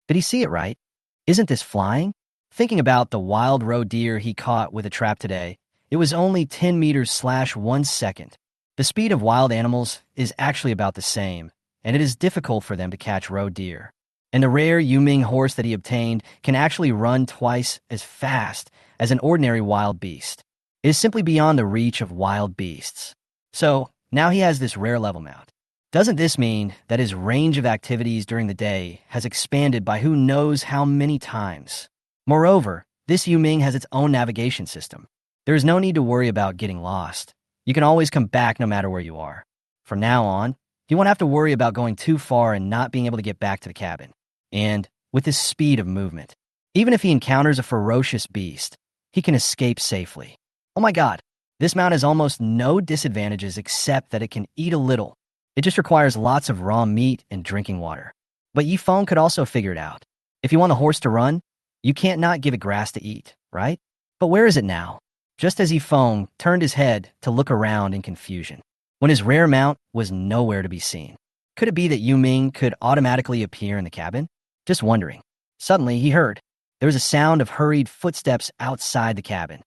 Speaker 1: Did he see it right? Isn't this flying? Thinking about the wild roe deer he caught with a trap today, it was only 10 meters/1 second. The speed of wild animals is actually about the same, and it is difficult for them to catch roe deer. And the rare Yuming horse that he obtained can actually run twice as fast as an ordinary wild beast. It is simply beyond the reach of wild beasts. So, now he has this rare level mount. Doesn't this mean that his range of activities during the day has expanded by who knows how many times? Moreover, this Yuming has its own navigation system. There is no need to worry about getting lost. You can always come back no matter where you are. From now on, you won't have to worry about going too far and not being able to get back to the cabin. And with his speed of movement, even if he encounters a ferocious beast, he can escape safely. Oh my god, this mount has almost no disadvantages except that it can eat a little. It just requires lots of raw meat and drinking water. But Yifeng could also figure it out. If you want the horse to run, you can't not give it grass to eat, right? But where is it now? Just as Yifeng turned his head to look around in confusion, when his rare mount was nowhere to be seen. Could it be that Yuming could automatically appear in the cabin? Just wondering. Suddenly, he heard. There was a sound of hurried footsteps outside the cabin.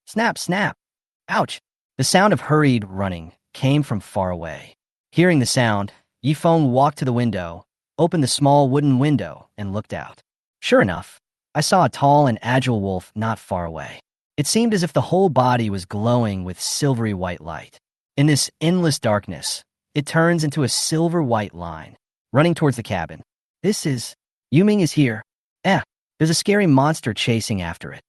Speaker 1: Snap, snap. Ouch. The sound of hurried running came from far away. Hearing the sound, Yifeng walked to the window, opened the small wooden window, and looked out. Sure enough, I saw a tall and agile wolf not far away. It seemed as if the whole body was glowing with silvery white light. In this endless darkness, it turns into a silver white line, running towards the cabin. Yuming is here. There's a scary monster chasing after it.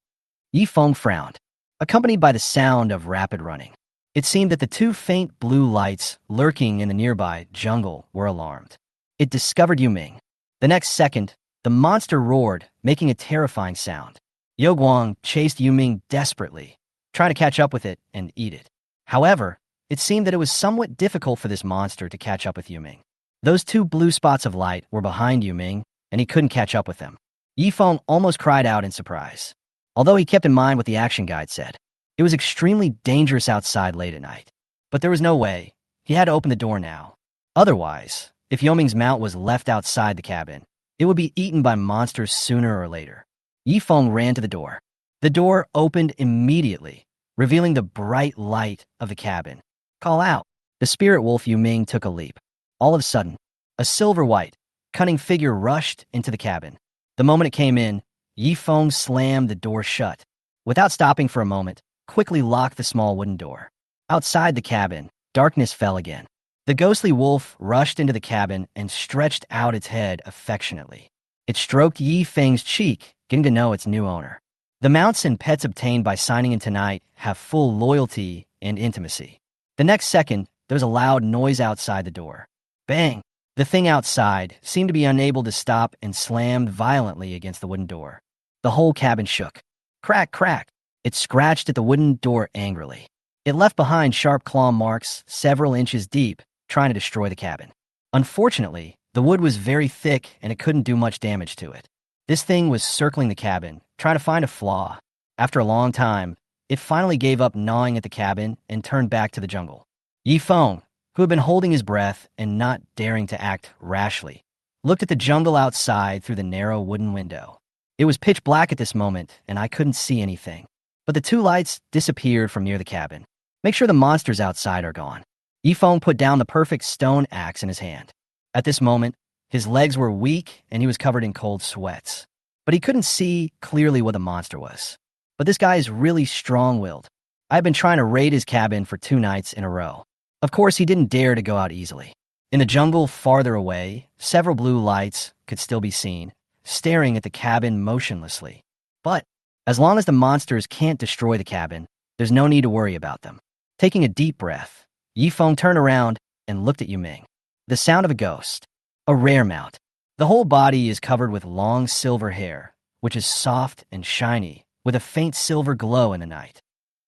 Speaker 1: Yifeng frowned, accompanied by the sound of rapid running. It seemed that the 2 faint blue lights lurking in the nearby jungle were alarmed. It discovered Yuming. The next second, the monster roared, making a terrifying sound. Yoguang chased Yuming desperately, trying to catch up with it and eat it. However, it seemed that it was somewhat difficult for this monster to catch up with Yuming. Those 2 blue spots of light were behind Yuming, and he couldn't catch up with them. Yifeng almost cried out in surprise. Although he kept in mind what the action guide said, it was extremely dangerous outside late at night. But there was no way. He had to open the door now. Otherwise, if Yuming's mount was left outside the cabin, it would be eaten by monsters sooner or later. Yifeng ran to the door. The door opened immediately, revealing the bright light of the cabin. Call out. The spirit wolf Yu Ming took a leap. All of a sudden, a silver-white, cunning figure rushed into the cabin. The moment it came in, Yi Feng slammed the door shut. Without stopping for a moment, quickly locked the small wooden door. Outside the cabin, darkness fell again. The ghostly wolf rushed into the cabin and stretched out its head affectionately. It stroked Yi Feng's cheek, getting to know its new owner. The mounts and pets obtained by signing in tonight have full loyalty and intimacy. The next second, there was a loud noise outside the door. Bang! The thing outside seemed to be unable to stop and slammed violently against the wooden door. The whole cabin shook. Crack, crack! It scratched at the wooden door angrily. It left behind sharp claw marks several inches deep, trying to destroy the cabin. Unfortunately, the wood was very thick and it couldn't do much damage to it. This thing was circling the cabin, trying to find a flaw. After a long time, it finally gave up gnawing at the cabin and turned back to the jungle. Yi Feng, who had been holding his breath and not daring to act rashly, looked at the jungle outside through the narrow wooden window. It was pitch black at this moment, and I couldn't see anything. But the two lights disappeared from near the cabin. Make sure the monsters outside are gone. Yi Feng put down the perfect stone axe in his hand. At this moment, his legs were weak and he was covered in cold sweats. But he couldn't see clearly what the monster was. But this guy is really strong-willed. I've been trying to raid his cabin for 2 nights in a row. Of course, he didn't dare to go out easily. In the jungle farther away, several blue lights could still be seen, staring at the cabin motionlessly. But as long as the monsters can't destroy the cabin, there's no need to worry about them. Taking a deep breath, Yi Feng turned around and looked at Yu Ming. The sound of a ghost. A rare mount. The whole body is covered with long silver hair, which is soft and shiny, with a faint silver glow in the night.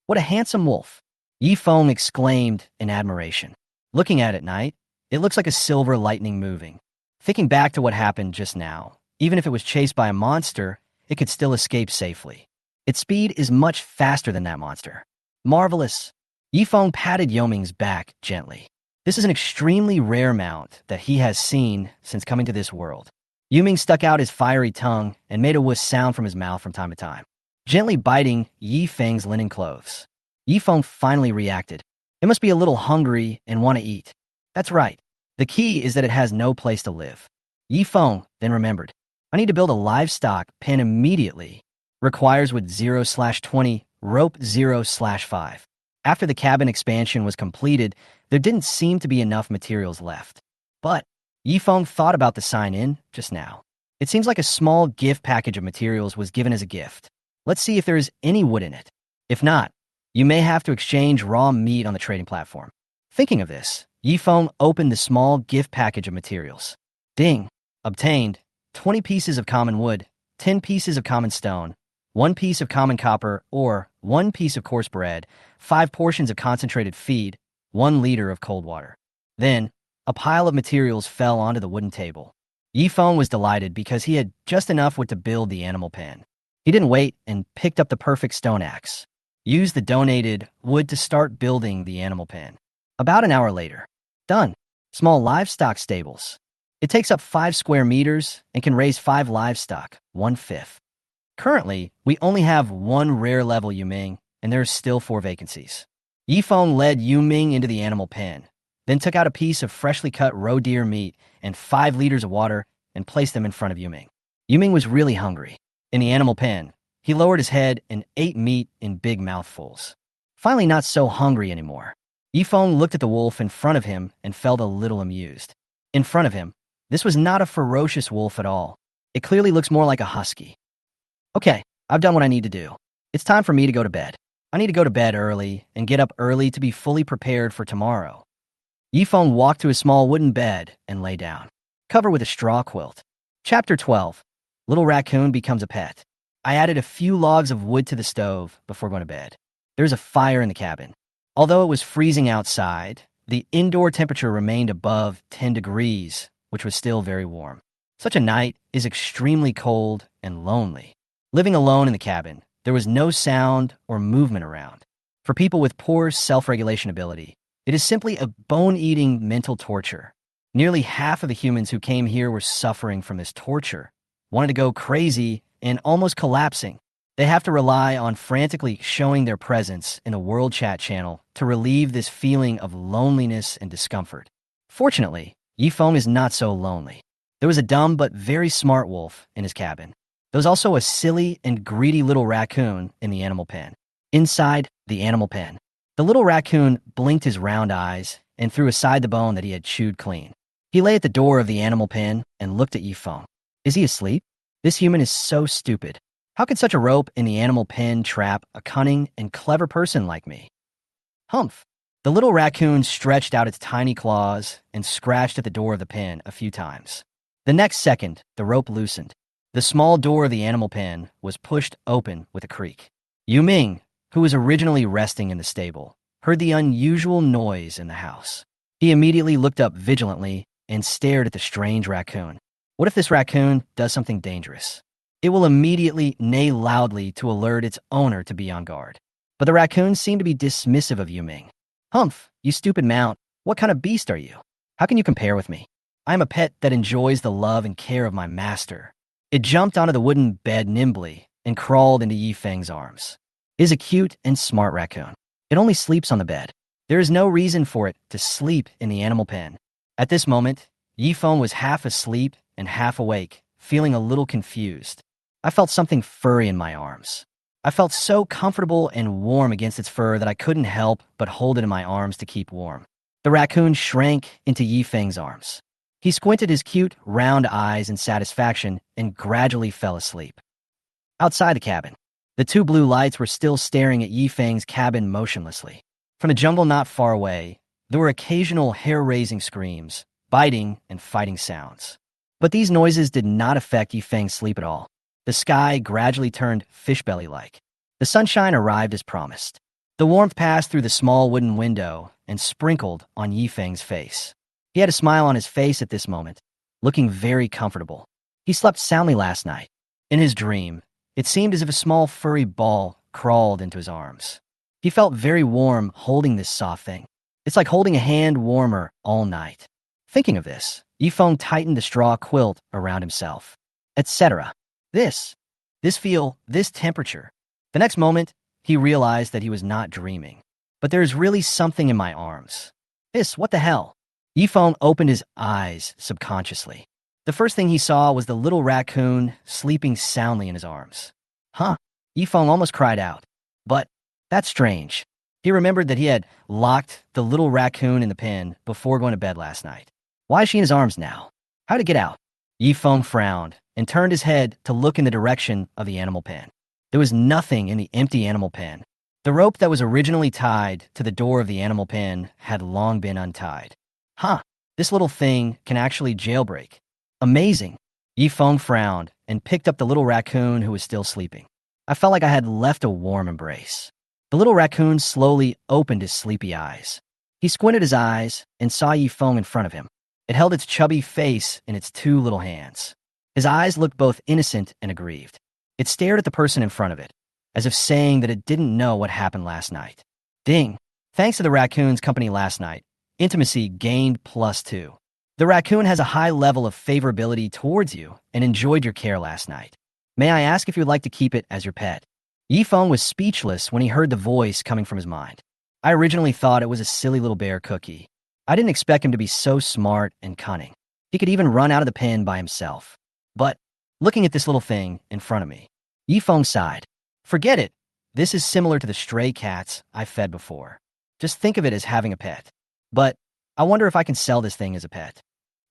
Speaker 1: What a handsome wolf! Yi Feng exclaimed in admiration. Looking at it night, it looks like a silver lightning moving. Thinking back to what happened just now, even if it was chased by a monster, it could still escape safely. Its speed is much faster than that monster. Marvelous! Yi Feng patted Yu Ming's back gently. This is an extremely rare mount that he has seen since coming to this world. Yu Ming stuck out his fiery tongue and made a whisk sound from his mouth from time to time, gently biting Yi Feng's linen clothes. Yi Feng finally reacted. It must be a little hungry and want to eat. That's right. The key is that it has no place to live. Yi Feng then remembered. I need to build a livestock pen immediately. Requires wood 0/20, rope 0/5. After the cabin expansion was completed, there didn't seem to be enough materials left. But Yi Feng thought about the sign-in just now. It seems like a small gift package of materials was given as a gift. Let's see if there is any wood in it. If not, you may have to exchange raw meat on the trading platform. Thinking of this, Yi Feng opened the small gift package of materials. Ding! Obtained 20 pieces of common wood, 10 pieces of common stone, 1 piece of common copper or 1 piece of coarse bread, 5 portions of concentrated feed, 1 liter of cold water. Then, a pile of materials fell onto the wooden table. Yi Feng was delighted because he had just enough wood to build the animal pen. He didn't wait and picked up the perfect stone axe. Used the donated wood to start building the animal pen. About an hour later. Done. Small livestock stables. It takes up 5 square meters and can raise 5 livestock, 1/5. Currently, we only have 1 rare level Yu Ming, and there are still 4 vacancies. Yi Feng led Yu Ming into the animal pen, then took out a piece of freshly cut roe deer meat and 5 liters of water and placed them in front of Yu Ming. Yu Ming was really hungry. In the animal pen, he lowered his head and ate meat in big mouthfuls. Finally not so hungry anymore. Yi Feng looked at the wolf in front of him and felt a little amused. In front of him, this was not a ferocious wolf at all. It clearly looks more like a husky. Okay, I've done what I need to do. It's time for me to go to bed. I need to go to bed early and get up early to be fully prepared for tomorrow. Yi Feng walked to his small wooden bed and lay down, covered with a straw quilt. Chapter 12. Little Raccoon Becomes a Pet. I added a few logs of wood to the stove before going to bed. There's a fire in the cabin. Although it was freezing outside, the indoor temperature remained above 10 degrees, which was still very warm. Such a night is extremely cold and lonely. Living alone in the cabin, there was no sound or movement around. For people with poor self-regulation ability, it is simply a bone-eating mental torture. Nearly half of the humans who came here were suffering from this torture, wanted to go crazy, and almost collapsing. They have to rely on frantically showing their presence in a world chat channel to relieve this feeling of loneliness and discomfort. Fortunately, Yifeng is not so lonely. There was a dumb but very smart wolf in his cabin. There was also a silly and greedy little raccoon in the animal pen. Inside the animal pen, the little raccoon blinked his round eyes and threw aside the bone that he had chewed clean. He lay at the door of the animal pen and looked at Yifeng. Is he asleep? This human is so stupid. How could such a rope in the animal pen trap a cunning and clever person like me? Humph! The little raccoon stretched out its tiny claws and scratched at the door of the pen a few times. The next second, the rope loosened. The small door of the animal pen was pushed open with a creak. Yu Ming, who was originally resting in the stable, heard the unusual noise in the house. He immediately looked up vigilantly and stared at the strange raccoon. What if this raccoon does something dangerous? It will immediately neigh loudly to alert its owner to be on guard. But the raccoon seemed to be dismissive of Yu Ming. Humph, you stupid mount, what kind of beast are you? How can you compare with me? I am a pet that enjoys the love and care of my master. It jumped onto the wooden bed nimbly and crawled into Yifeng's arms. It is a cute and smart raccoon. It only sleeps on the bed. There is no reason for it to sleep in the animal pen. At this moment, Yifeng was half asleep and half awake, feeling a little confused. I felt something furry in my arms. I felt so comfortable and warm against its fur that I couldn't help but hold it in my arms to keep warm. The raccoon shrank into Yifeng's arms. He squinted his cute, round eyes in satisfaction and gradually fell asleep. Outside the cabin, the two blue lights were still staring at Yifeng's cabin motionlessly. From a jungle not far away, there were occasional hair-raising screams, biting, and fighting sounds. But these noises did not affect Yifeng's sleep at all. The sky gradually turned fish-belly-like. The sunshine arrived as promised. The warmth passed through the small wooden window and sprinkled on Yifeng's face. He had a smile on his face at this moment, looking very comfortable. He slept soundly last night. In his dream, it seemed as if a small furry ball crawled into his arms. He felt very warm holding this soft thing. It's like holding a hand warmer all night. Thinking of this, Yifeng tightened the straw quilt around himself, etc. This feel, this temperature. The next moment, he realized that he was not dreaming. But there is really something in my arms. What the hell? Yifeng opened his eyes subconsciously. The first thing he saw was the little raccoon sleeping soundly in his arms. Huh? Yifeng almost cried out. But that's strange. He remembered that he had locked the little raccoon in the pen before going to bed last night. Why is she in his arms now? How'd it get out? Yifeng frowned and turned his head to look in the direction of the animal pen. There was nothing in the empty animal pen. The rope that was originally tied to the door of the animal pen had long been untied. Huh, this little thing can actually jailbreak. Amazing. Yifeng frowned and picked up the little raccoon who was still sleeping. I felt like I had left a warm embrace. The little raccoon slowly opened his sleepy eyes. He squinted his eyes and saw Yifeng in front of him. It held its chubby face in its two little hands. His eyes looked both innocent and aggrieved. It stared at the person in front of it, as if saying that it didn't know what happened last night. Ding! Thanks to the raccoon's company last night, intimacy gained +2. The raccoon has a high level of favorability towards you and enjoyed your care last night. May I ask if you'd like to keep it as your pet? Yifeng was speechless when he heard the voice coming from his mind. I originally thought it was a silly little bear cookie. I didn't expect him to be so smart and cunning. He could even run out of the pen by himself. But, looking at this little thing in front of me, Yifeng sighed. Forget it. This is similar to the stray cats I fed before. Just think of it as having a pet. But, I wonder if I can sell this thing as a pet.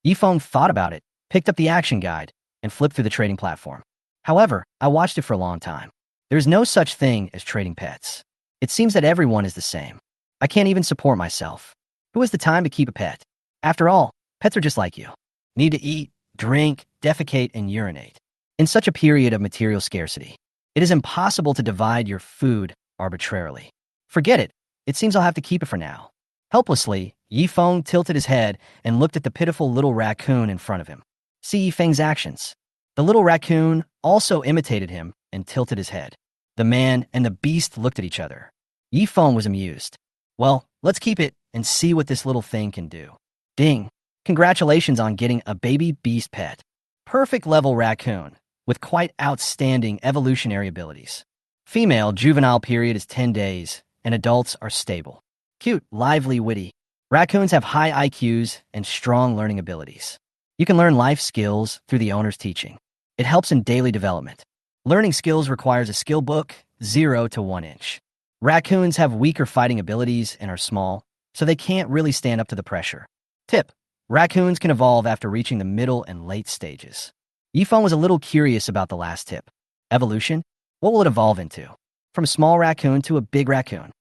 Speaker 1: Yifeng thought about it, picked up the action guide, and flipped through the trading platform. However, I watched it for a long time. There's no such thing as trading pets. It seems that everyone is the same. I can't even support myself. Who has the time to keep a pet? After all, pets are just like you. Need to eat, drink, defecate, and urinate. In such a period of material scarcity, it is impossible to divide your food arbitrarily. Forget it. It seems I'll have to keep it for now. Helplessly, Yifeng tilted his head and looked at the pitiful little raccoon in front of him. See Yifeng's actions. The little raccoon also imitated him and tilted his head. The man and the beast looked at each other. Yifeng was amused. Well, let's keep it and see what this little thing can do. Ding! Congratulations on getting a baby beast pet. Perfect level raccoon, with quite outstanding evolutionary abilities. Female juvenile period is 10 days, and adults are stable. Cute, lively, witty. Raccoons have high IQs and strong learning abilities. You can learn life skills through the owner's teaching. It helps in daily development. Learning skills requires a skill book, 0 to 1 inch. Raccoons have weaker fighting abilities and are small, so they can't really stand up to the pressure. Tip: raccoons can evolve after reaching the middle and late stages. Yifeng was a little curious about the last tip. Evolution? What will it evolve into? From a small raccoon to a big raccoon?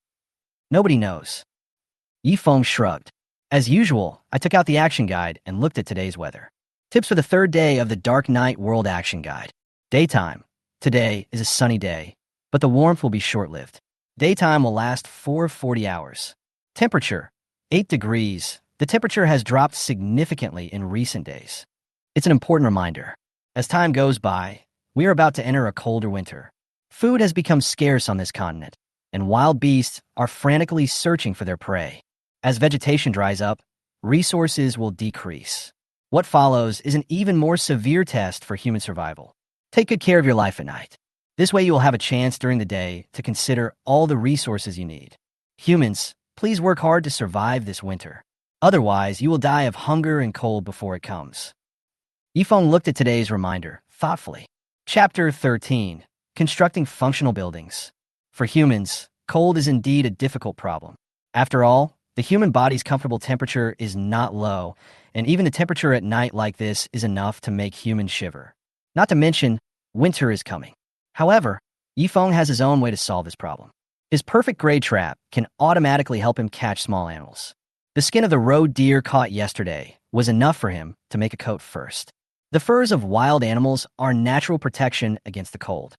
Speaker 1: Nobody knows. Yifeng shrugged. As usual, I took out the action guide and looked at today's weather. Tips for the third day of the Dark Night World Action Guide. Daytime. Today is a sunny day, but the warmth will be short-lived. Daytime will last for 40 hours. Temperature: 8 degrees. The temperature has dropped significantly in recent days. It's an important reminder. As time goes by, we are about to enter a colder winter. Food has become scarce on this continent, and wild beasts are frantically searching for their prey. As vegetation dries up, resources will decrease. What follows is an even more severe test for human survival. Take good care of your life at night. This way you will have a chance during the day to consider all the resources you need. Humans, please work hard to survive this winter. Otherwise, you will die of hunger and cold before it comes. Yifeng looked at today's reminder thoughtfully. Chapter 13. Constructing Functional Buildings. For humans, cold is indeed a difficult problem. After all, the human body's comfortable temperature is not low, and even the temperature at night like this is enough to make humans shiver. Not to mention, winter is coming. However, Yifeng has his own way to solve this problem. His perfect grade trap can automatically help him catch small animals. The skin of the roe deer caught yesterday was enough for him to make a coat first. The furs of wild animals are natural protection against the cold.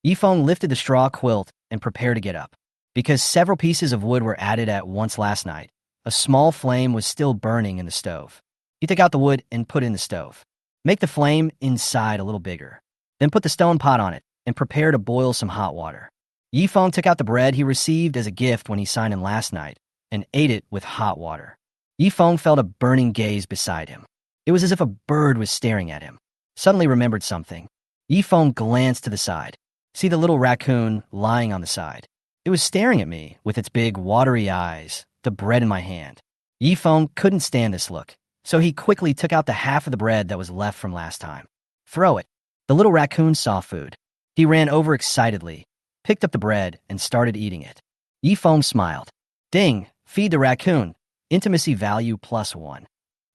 Speaker 1: Yifeng lifted the straw quilt and prepared to get up. Because several pieces of wood were added at once last night, a small flame was still burning in the stove. He took out the wood and put it in the stove. Make the flame inside a little bigger. Then put the stone pot on it and prepare to boil some hot water. Yifeng took out the bread he received as a gift when he signed in last night and ate it with hot water. Yifeng felt a burning gaze beside him. It was as if a bird was staring at him. Suddenly remembered something. Yifeng glanced to the side. See the little raccoon lying on the side. It was staring at me with its big, watery eyes, the bread in my hand. Yifeng couldn't stand this look, so he quickly took out the half of the bread that was left from last time. Throw it. The little raccoon saw food. He ran over excitedly, picked up the bread, and started eating it. Yifeng smiled. Ding, feed the raccoon. Intimacy value +1.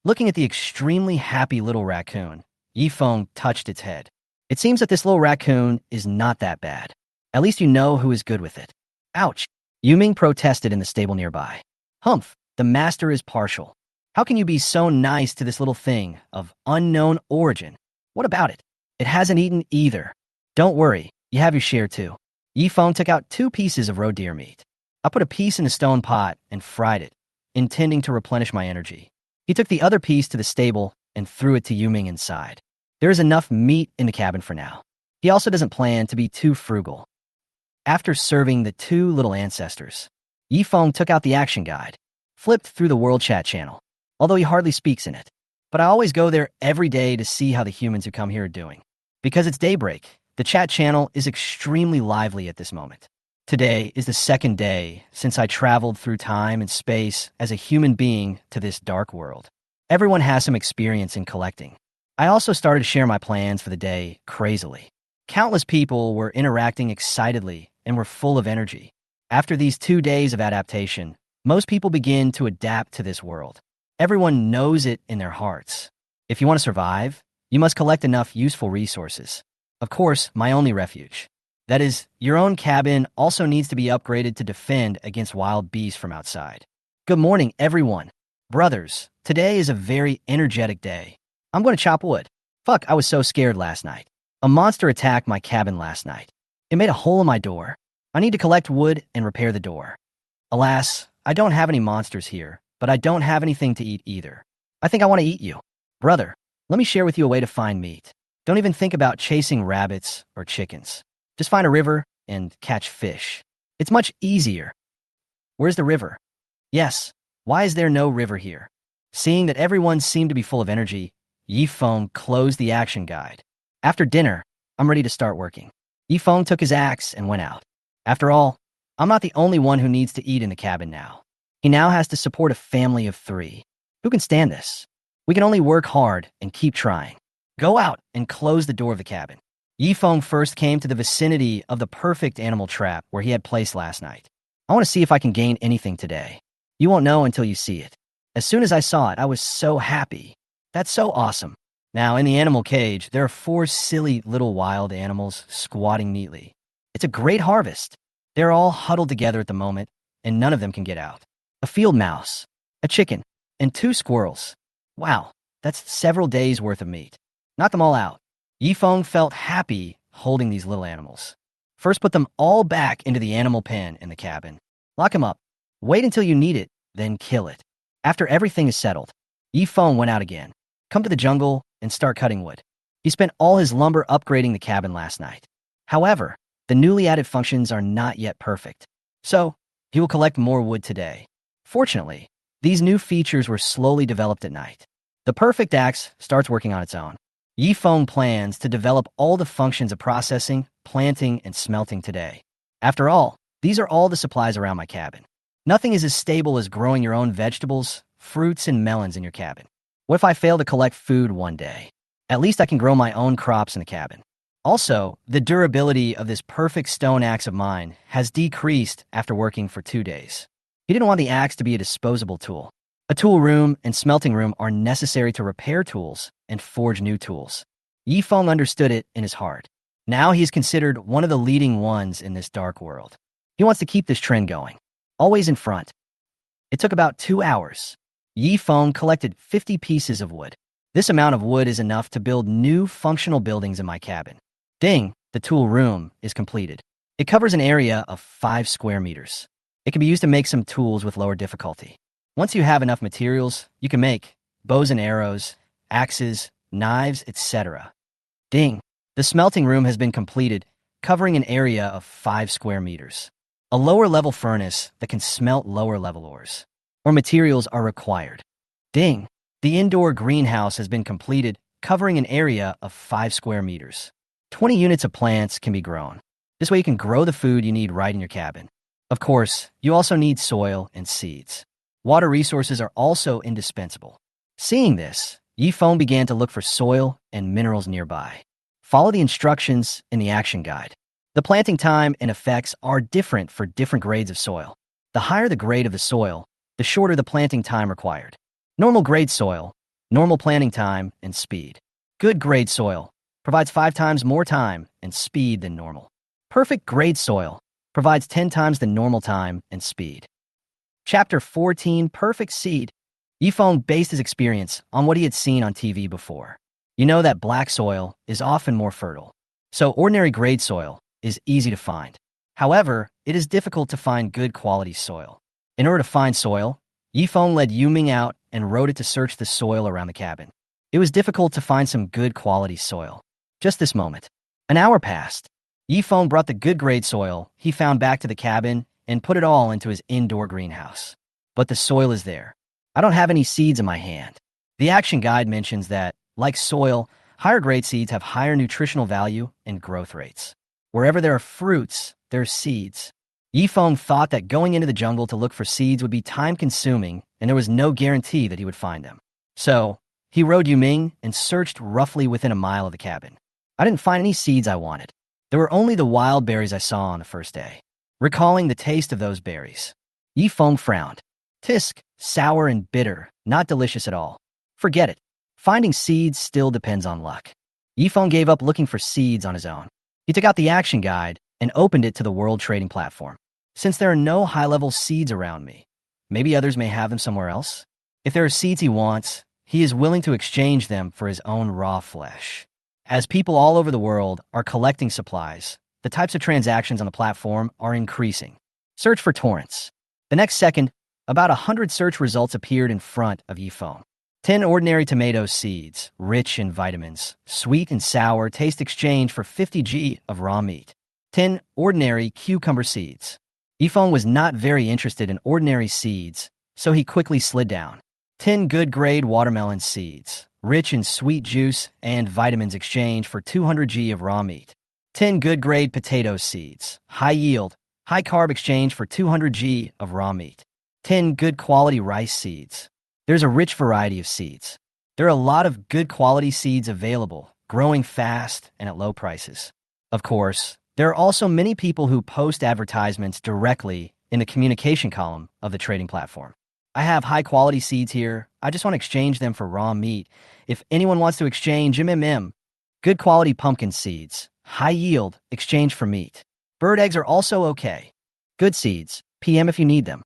Speaker 1: Looking at the extremely happy little raccoon, Yifeng touched its head. It seems that this little raccoon is not that bad. At least you know who is good with it. Ouch! Yuming protested in the stable nearby. Humph, the master is partial. How can you be so nice to this little thing of unknown origin? What about it? It hasn't eaten either. Don't worry, you have your share too. Yifeng took out 2 pieces of roe deer meat. I put a piece in a stone pot and fried it, intending to replenish my energy. He took the other piece to the stable and threw it to Yuming inside. There is enough meat in the cabin for now. He also doesn't plan to be too frugal. After serving the 2 little ancestors, Yifeng took out the action guide, flipped through the world chat channel, although he hardly speaks in it. But I always go there every day to see how the humans who come here are doing. Because it's daybreak, the chat channel is extremely lively at this moment. Today is the 2nd day since I traveled through time and space as a human being to this dark world. Everyone has some experience in collecting. I also started to share my plans for the day crazily. Countless people were interacting excitedly and were full of energy. After these 2 days of adaptation, most people begin to adapt to this world. Everyone knows it in their hearts. If you want to survive, you must collect enough useful resources. Of course, my only refuge. That is, your own cabin also needs to be upgraded to defend against wild beasts from outside. Good morning, everyone. Brothers, today is a very energetic day. I'm going to chop wood. Fuck, I was so scared last night. A monster attacked my cabin last night. It made a hole in my door. I need to collect wood and repair the door. Alas, I don't have any monsters here, but I don't have anything to eat either. I think I want to eat you. Brother, let me share with you a way to find meat. Don't even think about chasing rabbits or chickens. Just find a river and catch fish. It's much easier. Where's the river? Yes, why is there no river here? Seeing that everyone seemed to be full of energy, Yifeng closed the action guide. After dinner, I'm ready to start working. Yifeng took his axe and went out. After all, I'm not the only one who needs to eat in the cabin now. He now has to support a family of 3. Who can stand this? We can only work hard and keep trying. Go out and close the door of the cabin. Yifeng first came to the vicinity of the perfect animal trap where he had placed last night. I want to see if I can gain anything today. You won't know until you see it. As soon as I saw it, I was so happy. That's so awesome. Now, in the animal cage, there are 4 silly little wild animals squatting neatly. It's a great harvest. They're all huddled together at the moment, and none of them can get out. A field mouse, a chicken, and 2 squirrels. Wow, that's several days' worth of meat. Knock them all out. Yifeng felt happy holding these little animals. First, put them all back into the animal pen in the cabin. Lock them up. Wait until you need it, then kill it. After everything is settled, Yifeng went out again. Come to the jungle and start cutting wood. He spent all his lumber upgrading the cabin last night. However, the newly added functions are not yet perfect. So, he will collect more wood today. Fortunately, these new features were slowly developed at night. The perfect axe starts working on its own. Yifeng plans to develop all the functions of processing, planting, and smelting today. After all, these are all the supplies around my cabin. Nothing is as stable as growing your own vegetables, fruits, and melons in your cabin. What if I fail to collect food one day? At least I can grow my own crops in the cabin. Also, the durability of this perfect stone axe of mine has decreased after working for 2 days. He didn't want the axe to be a disposable tool. A tool room and smelting room are necessary to repair tools and forge new tools. Yifeng understood it in his heart. Now he is considered one of the leading ones in this dark world. He wants to keep this trend going, always in front. It took about 2 hours. Yifeng collected 50 pieces of wood. This amount of wood is enough to build new functional buildings in my cabin. Ding, the tool room is completed. It covers an area of 5 square meters. It can be used to make some tools with lower difficulty. Once you have enough materials, you can make bows and arrows, axes, knives, etc. Ding, the smelting room has been completed, covering an area of 5 square meters. A lower-level furnace that can smelt lower-level ores or materials are required. Ding, the indoor greenhouse has been completed, covering an area of 5 square meters. 20 units of plants can be grown. This way you can grow the food you need right in your cabin. Of course, you also need soil and seeds. Water resources are also indispensable. Seeing this, Yifeng began to look for soil and minerals nearby. Follow the instructions in the action guide. The planting time and effects are different for different grades of soil. The higher the grade of the soil, the shorter the planting time required. Normal grade soil, normal planting time, and speed. Good grade soil provides 5 times more time and speed than normal. Perfect grade soil provides 10 times the normal time and speed. Chapter 14, Perfect Seed. Yifeng based his experience on what he had seen on TV before. You know that black soil is often more fertile, so ordinary grade soil is easy to find. However, it is difficult to find good quality soil. In order to find soil, Yifeng led Yuming out and rode it to search the soil around the cabin. It was difficult to find some good quality soil. Just this moment. An hour passed. Yifeng brought the good grade soil he found back to the cabin and put it all into his indoor greenhouse. But the soil is there. I don't have any seeds in my hand. The action guide mentions that, like soil, higher grade seeds have higher nutritional value and growth rates. Wherever there are fruits, there are seeds. Yifeng thought that going into the jungle to look for seeds would be time-consuming, and there was no guarantee that he would find them. So, he rode Yuming and searched roughly within a mile of the cabin. I didn't find any seeds I wanted. There were only the wild berries I saw on the first day. Recalling the taste of those berries, Yifeng frowned. Tisk, sour and bitter, not delicious at all. Forget it. Finding seeds still depends on luck. Yifeng gave up looking for seeds on his own. He took out the action guide and opened it to the world trading platform. Since there are no high-level seeds around me, maybe others may have them somewhere else. If there are seeds he wants, he is willing to exchange them for his own raw flesh. As people all over the world are collecting supplies, the types of transactions on the platform are increasing. Search for torrents. The next second, about 100 search results appeared in front of Yifeng. 10 ordinary tomato seeds, rich in vitamins, sweet and sour, taste exchange for 50 g of raw meat. 10 ordinary cucumber seeds. Yifeng was not very interested in ordinary seeds, so he quickly slid down. 10 good-grade watermelon seeds, rich in sweet juice and vitamins exchange for 200 g of raw meat. 10 good grade potato seeds. High yield, high carb exchange for 200 g of raw meat. 10 good quality rice seeds. There's a rich variety of seeds. There are a lot of good quality seeds available, growing fast and at low prices. Of course, there are also many people who post advertisements directly in the communication column of the trading platform. I have high quality seeds here. I just want to exchange them for raw meat. If anyone wants to exchange good quality pumpkin seeds. High yield, exchange for meat. Bird eggs are also okay. Good seeds, PM if you need them.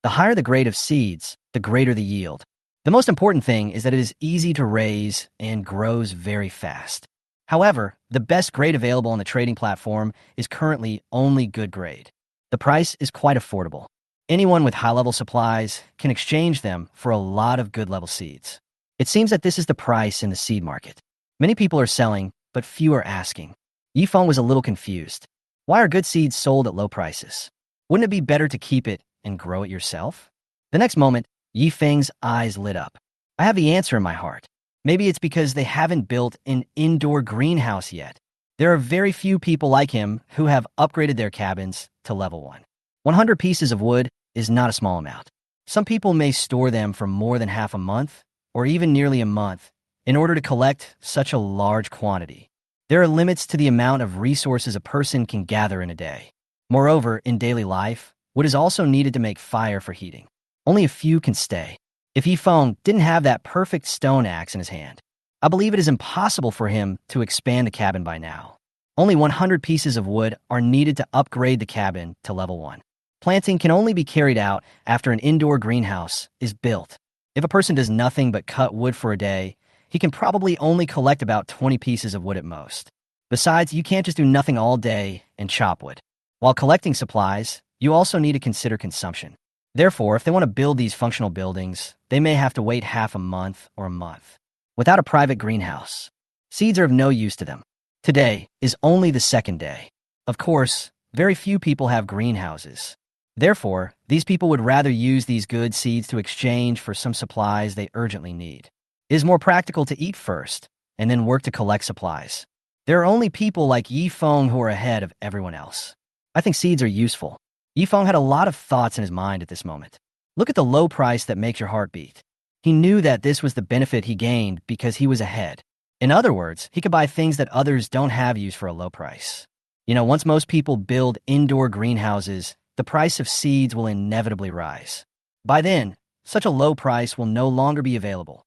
Speaker 1: The higher the grade of seeds, the greater the yield. The most important thing is that it is easy to raise and grows very fast. However, the best grade available on the trading platform is currently only good grade. The price is quite affordable. Anyone with high-level supplies can exchange them for a lot of good-level seeds. It seems that this is the price in the seed market. Many people are selling, but few are asking. Yifeng was a little confused. Why are good seeds sold at low prices? Wouldn't it be better to keep it and grow it yourself? The next moment, Yifeng's eyes lit up. I have the answer in my heart. Maybe it's because they haven't built an indoor greenhouse yet. There are very few people like him who have upgraded their cabins to level 1. 100 pieces of wood is not a small amount. Some people may store them for more than half a month, or even nearly a month, in order to collect such a large quantity. There are limits to the amount of resources a person can gather in a day. Moreover, in daily life, wood is also needed to make fire for heating. Only a few can stay. If Yifeng didn't have that perfect stone axe in his hand, I believe it is impossible for him to expand the cabin by now. Only 100 pieces of wood are needed to upgrade the cabin to level 1. Planting can only be carried out after an indoor greenhouse is built. If a person does nothing but cut wood for a day, he can probably only collect about 20 pieces of wood at most. Besides, you can't just do nothing all day and chop wood. While collecting supplies, you also need to consider consumption. Therefore, if they want to build these functional buildings, they may have to wait half a month or a month. Without a private greenhouse, seeds are of no use to them. Today is only the second day. Of course, very few people have greenhouses. Therefore, these people would rather use these good seeds to exchange for some supplies they urgently need. It is more practical to eat first, and then work to collect supplies. There are only people like Yifeng who are ahead of everyone else. I think seeds are useful. Yifeng had a lot of thoughts in his mind at this moment. Look at the low price that makes your heart beat. He knew that this was the benefit he gained because he was ahead. In other words, he could buy things that others don't have use for a low price. Once most people build indoor greenhouses, the price of seeds will inevitably rise. By then, such a low price will no longer be available.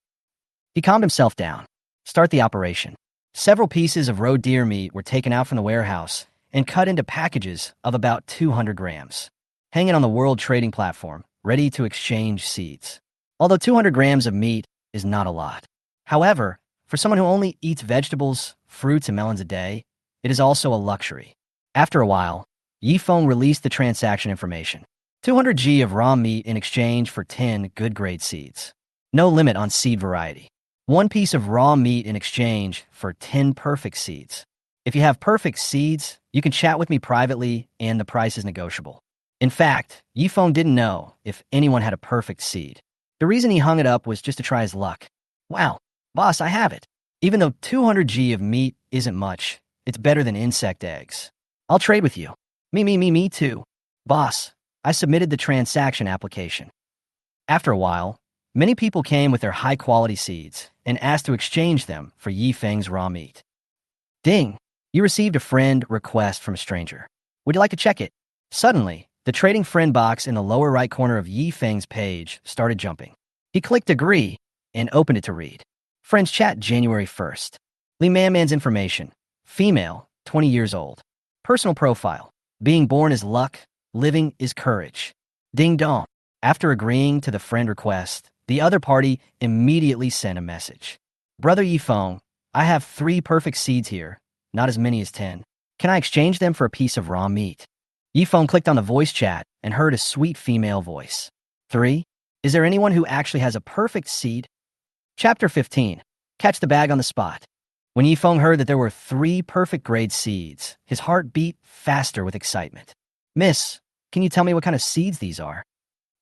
Speaker 1: He calmed himself down. Start the operation. Several pieces of roe deer meat were taken out from the warehouse and cut into packages of about 200 grams. Hang it on the world trading platform, ready to exchange seeds. Although 200 grams of meat is not a lot. However, for someone who only eats vegetables, fruits, and melons a day, it is also a luxury. After a while, Yifeng released the transaction information. 200 g of raw meat in exchange for 10 good-grade seeds. No limit on seed variety. 1 piece of raw meat in exchange for 10 perfect seeds. If you have perfect seeds, you can chat with me privately and the price is negotiable. In fact, Yifeng didn't know if anyone had a perfect seed. The reason he hung it up was just to try his luck. Wow, boss, I have it. Even though 200 g of meat isn't much, it's better than insect eggs. I'll trade with you. Me too. Boss, I submitted the transaction application. After a while, many people came with their high-quality seeds and asked to exchange them for Yifeng's raw meat. Ding! You received a friend request from a stranger. Would you like to check it? Suddenly, the trading friend box in the lower right corner of Yifeng's page started jumping. He clicked agree and opened it to read. Friends chat January 1st. Li Manman's information. Female, 20 years old. Personal profile. Being born is luck, living is courage. Ding dong. After agreeing to the friend request, the other party immediately sent a message. Brother Yifeng, I have 3 perfect seeds here, not as many as 10. Can I exchange them for a piece of raw meat? Yifeng clicked on the voice chat and heard a sweet female voice. 3. Is there anyone who actually has a perfect seed? Chapter 15. Catch the bag on the spot. When Yifeng heard that there were 3 perfect grade seeds, his heart beat faster with excitement. Miss, can you tell me what kind of seeds these are?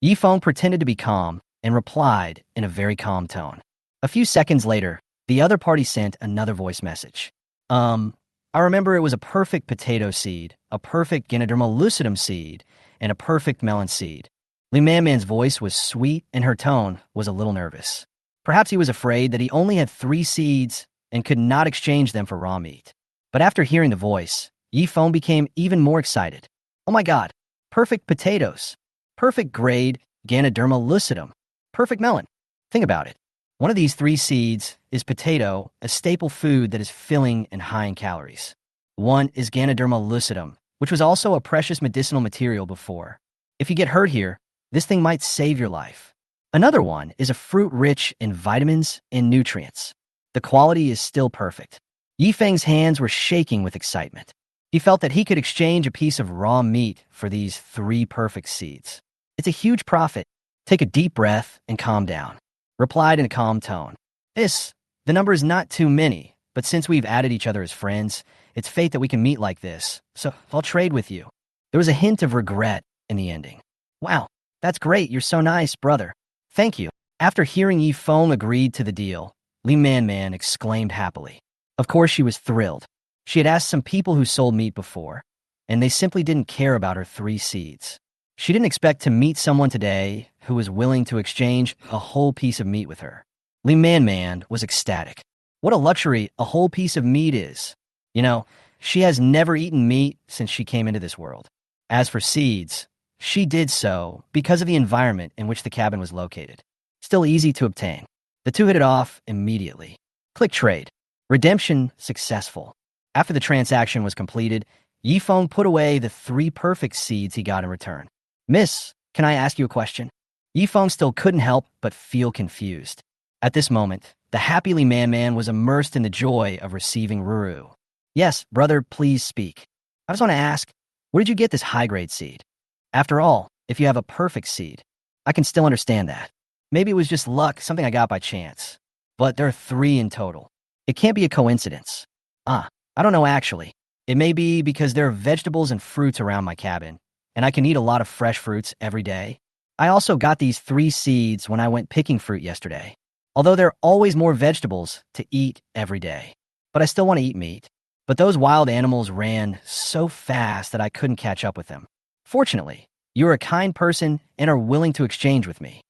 Speaker 1: Yifeng pretended to be calm and replied in a very calm tone. A few seconds later, the other party sent another voice message. I remember it was a perfect potato seed, a perfect Ganoderma lucidum seed, and a perfect melon seed. Lee Man Man's voice was sweet and her tone was a little nervous. Perhaps he was afraid that he only had 3 seeds and could not exchange them for raw meat. But after hearing the voice, Yi Feng became even more excited. Oh my god, perfect potatoes. Perfect grade Ganoderma lucidum. Perfect melon. Think about it. One of these 3 seeds is potato, a staple food that is filling and high in calories. One is Ganoderma lucidum, which was also a precious medicinal material before. If you get hurt here, this thing might save your life. Another one is a fruit rich in vitamins and nutrients. The quality is still perfect. Yi Feng's hands were shaking with excitement. He felt that he could exchange a piece of raw meat for these 3 perfect seeds. It's a huge profit. Take a deep breath and calm down. Replied in a calm tone. The number is not too many, but since we've added each other as friends, it's fate that we can meet like this, so I'll trade with you. There was a hint of regret in the ending. Wow, that's great, you're so nice, brother. Thank you. After hearing Yi Feng agreed to the deal, Lee Man Man exclaimed happily. Of course she was thrilled. She had asked some people who sold meat before, and they simply didn't care about her 3 seeds. She didn't expect to meet someone today who was willing to exchange a whole piece of meat with her. Lee Man Man was ecstatic. What a luxury a whole piece of meat is. You know, she has never eaten meat since she came into this world. As for seeds, she did so because of the environment in which the cabin was located. Still easy to obtain. The two hit it off immediately. Click trade. Redemption successful. After the transaction was completed, Yi Feng put away the 3 perfect seeds he got in return. Miss, can I ask you a question? Yi Feng still couldn't help but feel confused. At this moment, the happy Lee Man Man was immersed in the joy of receiving Ruru. Yes, brother, please speak. I just want to ask, where did you get this high-grade seed? After all, if you have a perfect seed, I can still understand that. Maybe it was just luck, something I got by chance. But there are 3 in total. It can't be a coincidence. I don't know actually. It may be because there are vegetables and fruits around my cabin, and I can eat a lot of fresh fruits every day. I also got these 3 seeds when I went picking fruit yesterday. Although there are always more vegetables to eat every day. But I still want to eat meat. But those wild animals ran so fast that I couldn't catch up with them. Fortunately, you are a kind person and are willing to exchange with me.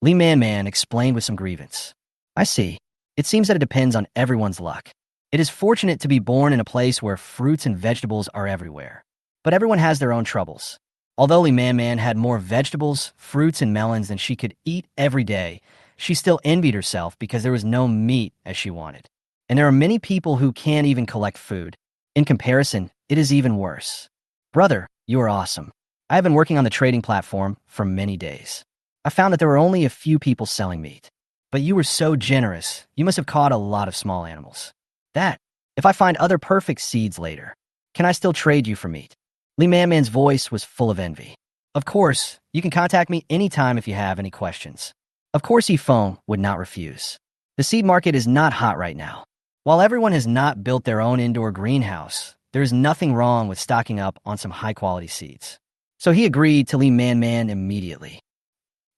Speaker 1: Lee Man Man explained with some grievance. I see. It seems that it depends on everyone's luck. It is fortunate to be born in a place where fruits and vegetables are everywhere. But everyone has their own troubles. Although Lee Man Man had more vegetables, fruits, and melons than she could eat every day, she still envied herself because there was no meat as she wanted. And there are many people who can't even collect food. In comparison, it is even worse. Brother, you are awesome. I have been working on the trading platform for many days. I found that there were only a few people selling meat. But you were so generous, you must have caught a lot of small animals. If I find other perfect seeds later, can I still trade you for meat? Lee Man Man's voice was full of envy. Of course, you can contact me anytime if you have any questions. Of course, Yi Feng would not refuse. The seed market is not hot right now. While everyone has not built their own indoor greenhouse, there is nothing wrong with stocking up on some high-quality seeds. So he agreed to Lee Man Man immediately.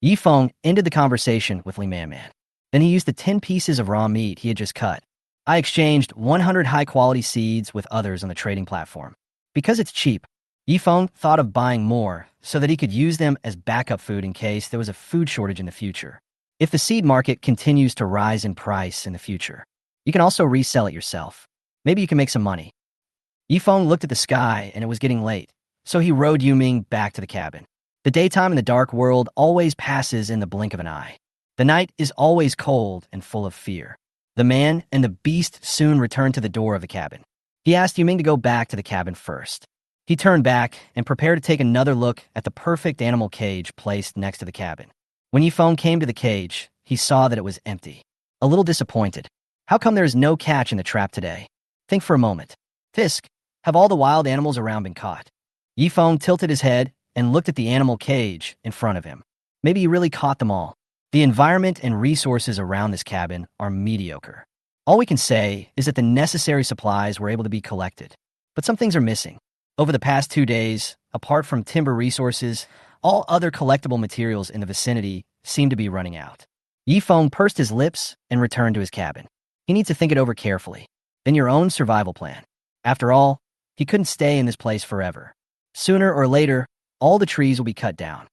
Speaker 1: Yi Feng ended the conversation with Lee Man Man. Then he used the 10 pieces of raw meat he had just cut. I exchanged 100 high-quality seeds with others on the trading platform. Because it's cheap, Yi Feng thought of buying more so that he could use them as backup food in case there was a food shortage in the future. If the seed market continues to rise in price in the future, you can also resell it yourself. Maybe you can make some money. Yi Feng looked at the sky and it was getting late, so he rode Yuming back to the cabin. The daytime in the dark world always passes in the blink of an eye. The night is always cold and full of fear. The man and the beast soon returned to the door of the cabin. He asked Yuming to go back to the cabin first. He turned back and prepared to take another look at the perfect animal cage placed next to the cabin. When Yi Feng came to the cage, he saw that it was empty. A little disappointed. How come there is no catch in the trap today? Think for a moment. Fisk, have all the wild animals around been caught? Yi Feng tilted his head and looked at the animal cage in front of him. Maybe he really caught them all. The environment and resources around this cabin are mediocre. All we can say is that the necessary supplies were able to be collected. But some things are missing. Over the past 2 days, apart from timber resources, all other collectible materials in the vicinity seem to be running out. Yi Feng pursed his lips and returned to his cabin. He needs to think it over carefully. Then your own survival plan. After all, he couldn't stay in this place forever. Sooner or later, all the trees will be cut down.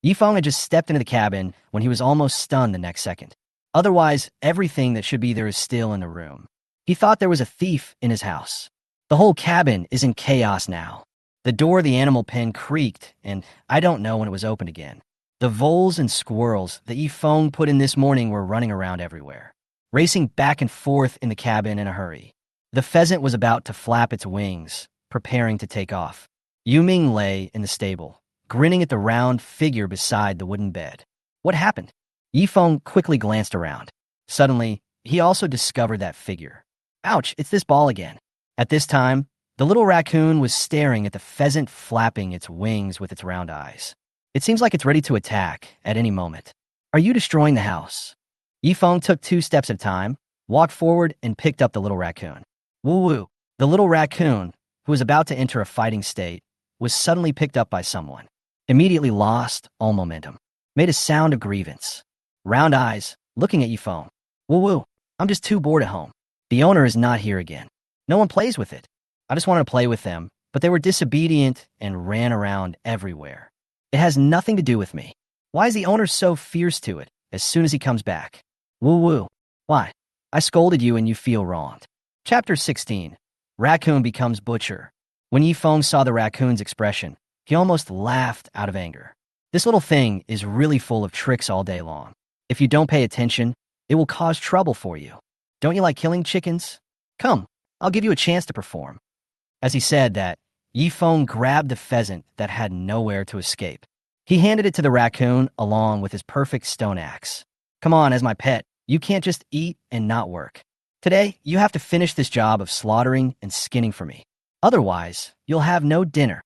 Speaker 1: Yifeng had just stepped into the cabin when he was almost stunned the next second. Otherwise, everything that should be there is still in the room. He thought there was a thief in his house. The whole cabin is in chaos now. The door of the animal pen creaked, and I don't know when it was opened again. The voles and squirrels that Yifeng put in this morning were running around everywhere, racing back and forth in the cabin in a hurry. The pheasant was about to flap its wings, preparing to take off. Yuming lay in the stable, grinning at the round figure beside the wooden bed. What happened? Yifeng quickly glanced around. Suddenly, he also discovered that figure. Ouch, it's this ball again. At this time, the little raccoon was staring at the pheasant flapping its wings with its round eyes. It seems like it's ready to attack at any moment. Are you destroying the house? Yifeng took 2 steps at a time, walked forward, and picked up the little raccoon. Woo-woo. The little raccoon, who was about to enter a fighting state, was suddenly picked up by someone. Immediately lost all momentum. Made a sound of grievance. Round eyes, looking at Yifeng. Woo-woo. I'm just too bored at home. The owner is not here again. No one plays with it. I just wanted to play with them, but they were disobedient and ran around everywhere. It has nothing to do with me. Why is the owner so fierce to it as soon as he comes back? Woo-woo. Why? I scolded you and you feel wronged. Chapter 16. Raccoon becomes butcher. When Yifeng saw the raccoon's expression, he almost laughed out of anger. This little thing is really full of tricks all day long. If you don't pay attention, it will cause trouble for you. Don't you like killing chickens? Come, I'll give you a chance to perform. As he said that, Yifeng grabbed the pheasant that had nowhere to escape. He handed it to the raccoon along with his perfect stone axe. Come on, as my pet, you can't just eat and not work. Today, you have to finish this job of slaughtering and skinning for me. Otherwise, you'll have no dinner.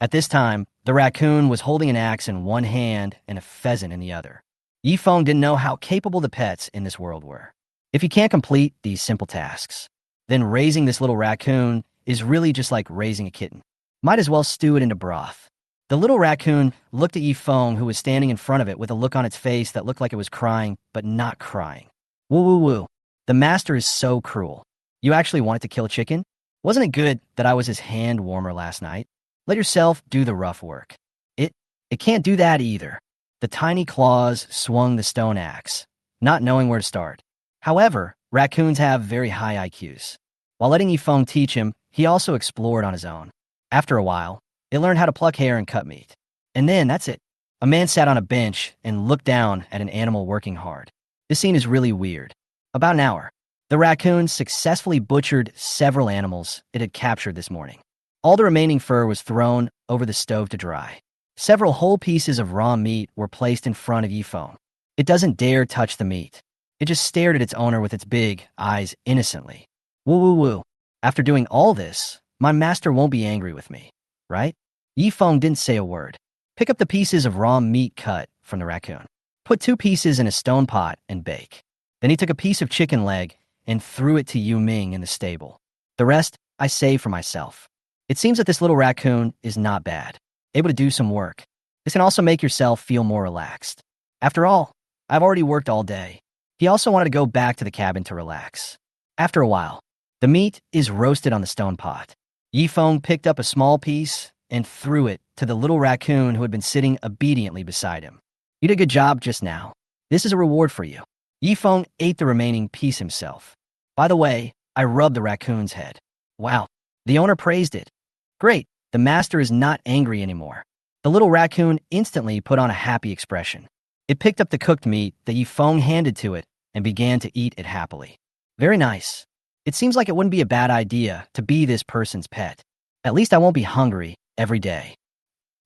Speaker 1: At this time, the raccoon was holding an axe in one hand and a pheasant in the other. Yifeng didn't know how capable the pets in this world were. If you can't complete these simple tasks, then raising this little raccoon is really just like raising a kitten. Might as well stew it into broth. The little raccoon looked at Yifeng, who was standing in front of it with a look on its face that looked like it was crying, but not crying. Woo-woo-woo. The master is so cruel. You actually wanted to kill a chicken? Wasn't it good that I was his hand warmer last night? Let yourself do the rough work. It can't do that either. The tiny claws swung the stone axe, not knowing where to start. However, raccoons have very high IQs. While letting Yifeng teach him, he also explored on his own. After a while, it learned how to pluck hair and cut meat. And then, that's it. A man sat on a bench and looked down at an animal working hard. This scene is really weird. About an hour, the raccoon successfully butchered several animals it had captured this morning. All the remaining fur was thrown over the stove to dry. Several whole pieces of raw meat were placed in front of Yifeng. It doesn't dare touch the meat. It just stared at its owner with its big eyes innocently. Woo-woo-woo. After doing all this, my master won't be angry with me, right? Yifeng didn't say a word. Pick up the pieces of raw meat cut from the raccoon. Put 2 pieces in a stone pot and bake. Then he took a piece of chicken leg and threw it to Yu Ming in the stable. The rest, I saved for myself. It seems that this little raccoon is not bad, able to do some work. This can also make yourself feel more relaxed. After all, I've already worked all day. He also wanted to go back to the cabin to relax. After a while, the meat is roasted on the stone pot. Yifeng picked up a small piece and threw it to the little raccoon who had been sitting obediently beside him. You did a good job just now. This is a reward for you. Yifeng ate the remaining piece himself. By the way, I rubbed the raccoon's head. Wow, the owner praised it. Great, the master is not angry anymore. The little raccoon instantly put on a happy expression. It picked up the cooked meat that Yifeng handed to it and began to eat it happily. Very nice. It seems like it wouldn't be a bad idea to be this person's pet. At least I won't be hungry every day.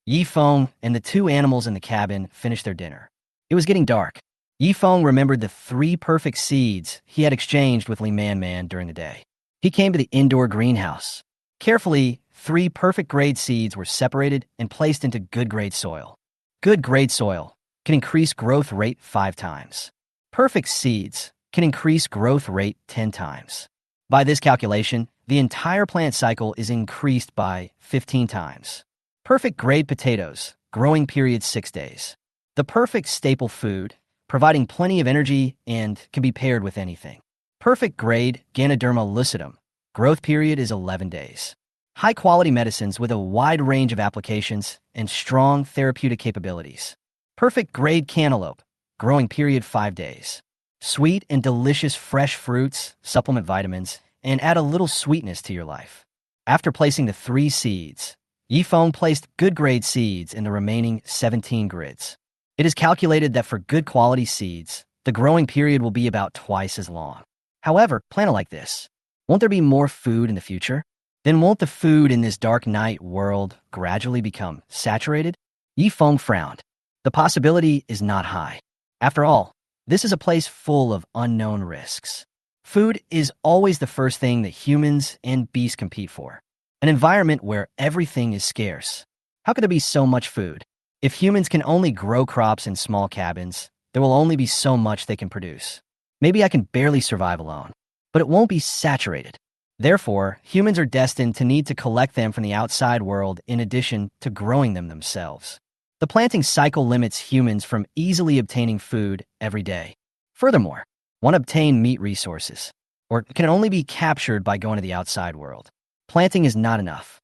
Speaker 1: Yifeng and the 2 animals in the cabin finished their dinner. It was getting dark. Yifeng remembered the 3 perfect seeds he had exchanged with Li Man Man during the day. He came to the indoor greenhouse. Carefully, 3 perfect grade seeds were separated and placed into good grade soil. Good grade soil can increase growth rate 5 times. Perfect seeds can increase growth rate 10 times. By this calculation, the entire plant cycle is increased by 15 times. Perfect grade potatoes, growing period 6 days. The perfect staple food, providing plenty of energy and can be paired with anything. Perfect grade Ganoderma lucidum, Growth period is 11 days. High-quality medicines with a wide range of applications and strong therapeutic capabilities. Perfect grade cantaloupe. Growing period 5 days. Sweet and delicious fresh fruits, supplement vitamins, and add a little sweetness to your life. After placing the 3 seeds, Yifeng placed good grade seeds in the remaining 17 grids. It is calculated that for good quality seeds, the growing period will be about twice as long. However, plan it like this. Won't there be more food in the future? Then won't the food in this dark night world gradually become saturated? Yifeng frowned. The possibility is not high. After all, this is a place full of unknown risks. Food is always the first thing that humans and beasts compete for. An environment where everything is scarce. How could there be so much food? If humans can only grow crops in small cabins, there will only be so much they can produce. Maybe I can barely survive alone, but it won't be saturated. Therefore, humans are destined to need to collect them from the outside world in addition to growing them themselves. The planting cycle limits humans from easily obtaining food every day. Furthermore, one obtain meat resources, or can only be captured by going to the outside world. Planting is not enough.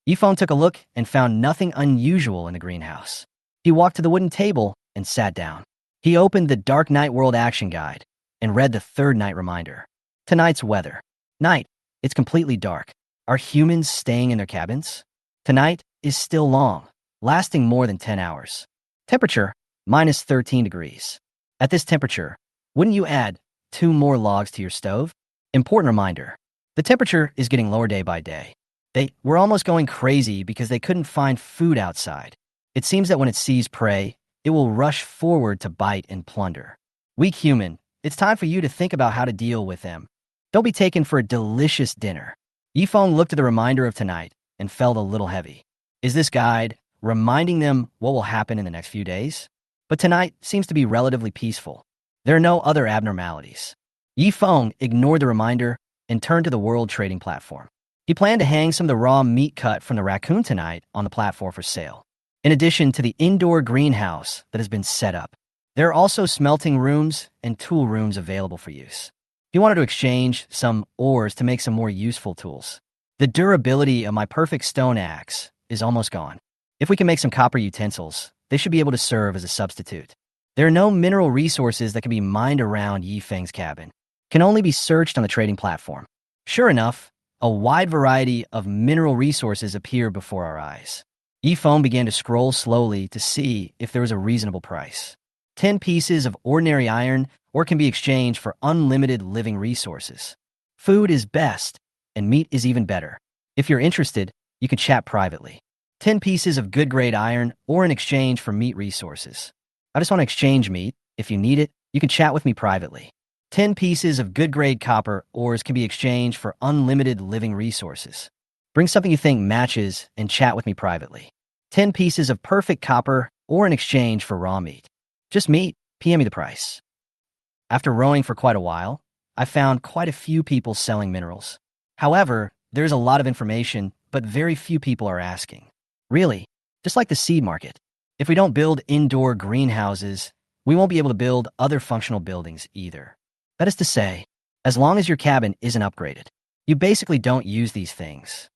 Speaker 1: Yifeng took a look and found nothing unusual in the greenhouse. He walked to the wooden table and sat down. He opened the Dark Night World Action Guide and read the third night reminder. Tonight's weather. Night. It's completely dark. Are humans staying in their cabins? Tonight is still long, lasting more than 10 hours. Temperature, minus 13 degrees. At this temperature, wouldn't you add 2 more logs to your stove? Important reminder. The temperature is getting lower day by day. They were almost going crazy because they couldn't find food outside. It seems that when it sees prey, it will rush forward to bite and plunder. Weak human, it's time for you to think about how to deal with them. Don't be taken for a delicious dinner. Yifeng looked at the reminder of tonight and felt a little heavy. Is this guide reminding them what will happen in the next few days? But tonight seems to be relatively peaceful. There are no other abnormalities. Yifeng ignored the reminder and turned to the world trading platform. He planned to hang some of the raw meat cut from the raccoon tonight on the platform for sale. In addition to the indoor greenhouse that has been set up, there are also smelting rooms and tool rooms available for use. He wanted to exchange some ores to make some more useful tools. The durability of my perfect stone axe is almost gone. If we can make some copper utensils, they should be able to serve as a substitute. There are no mineral resources that can be mined around Yifeng's cabin. Can only be searched on the trading platform. Sure enough, a wide variety of mineral resources appear before our eyes. Yifeng began to scroll slowly to see if there was a reasonable price. 10 pieces of ordinary iron or can be exchanged for unlimited living resources. Food is best, and meat is even better. If you're interested, you can chat privately. 10 pieces of good grade iron or in exchange for meat resources. I just want to exchange meat. If you need it, you can chat with me privately. 10 pieces of good grade copper ores can be exchanged for unlimited living resources. Bring something you think matches and chat with me privately. 10 pieces of perfect copper or in exchange for raw meat. Just meat, PM me the price. After rowing for quite a while, I found quite a few people selling minerals. However, there's a lot of information, but very few people are asking. Really, just like the seed market. If we don't build indoor greenhouses, we won't be able to build other functional buildings either. That is to say, as long as your cabin isn't upgraded, you basically don't use these things.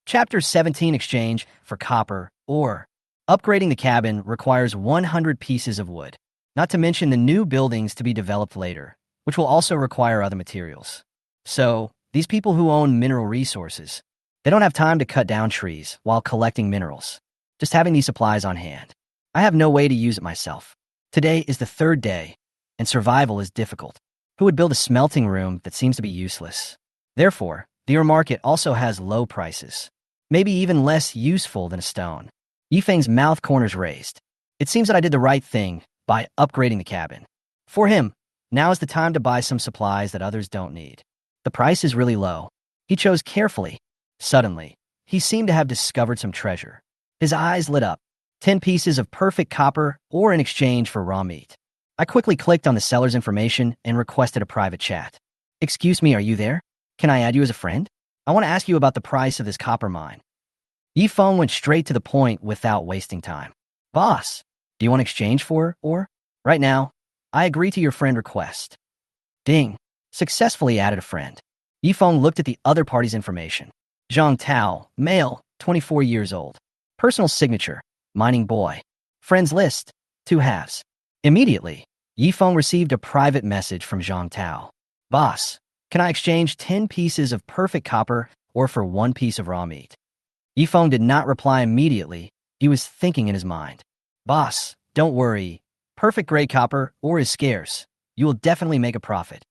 Speaker 1: Chapter 17 Exchange for copper ore. Upgrading the cabin requires 100 pieces of wood, not to mention the new buildings to be developed later, which will also require other materials. So, these people who own mineral resources, they don't have time to cut down trees while collecting minerals, just having these supplies on hand. I have no way to use it myself. Today is the 3rd day, and survival is difficult. Who would build a smelting room that seems to be useless? Therefore, the ore market also has low prices, maybe even less useful than a stone. Yifeng's mouth corners raised. It seems that I did the right thing by upgrading the cabin. For him, now is the time to buy some supplies that others don't need. The price is really low. He chose carefully. Suddenly, he seemed to have discovered some treasure. His eyes lit up. 10 pieces of perfect copper ore in exchange for raw meat. I quickly clicked on the seller's information and requested a private chat. Excuse me, are you there? Can I add you as a friend? I want to ask you about the price of this copper mine. Yifeng went straight to the point without wasting time. Boss, do you want to exchange for ore? Right now, I agree to your friend request. Ding. Successfully added a friend. Yifeng looked at the other party's information. Zhang Tao, male, 24 years old. Personal signature, mining boy. Friends list, 2 halves. Immediately, Yifeng received a private message from Zhang Tao. Boss, can I exchange 10 pieces of perfect copper or for 1 piece of raw meat? Yifeng did not reply immediately. He was thinking in his mind. Boss, don't worry. Perfect grade copper ore is scarce. You will definitely make a profit.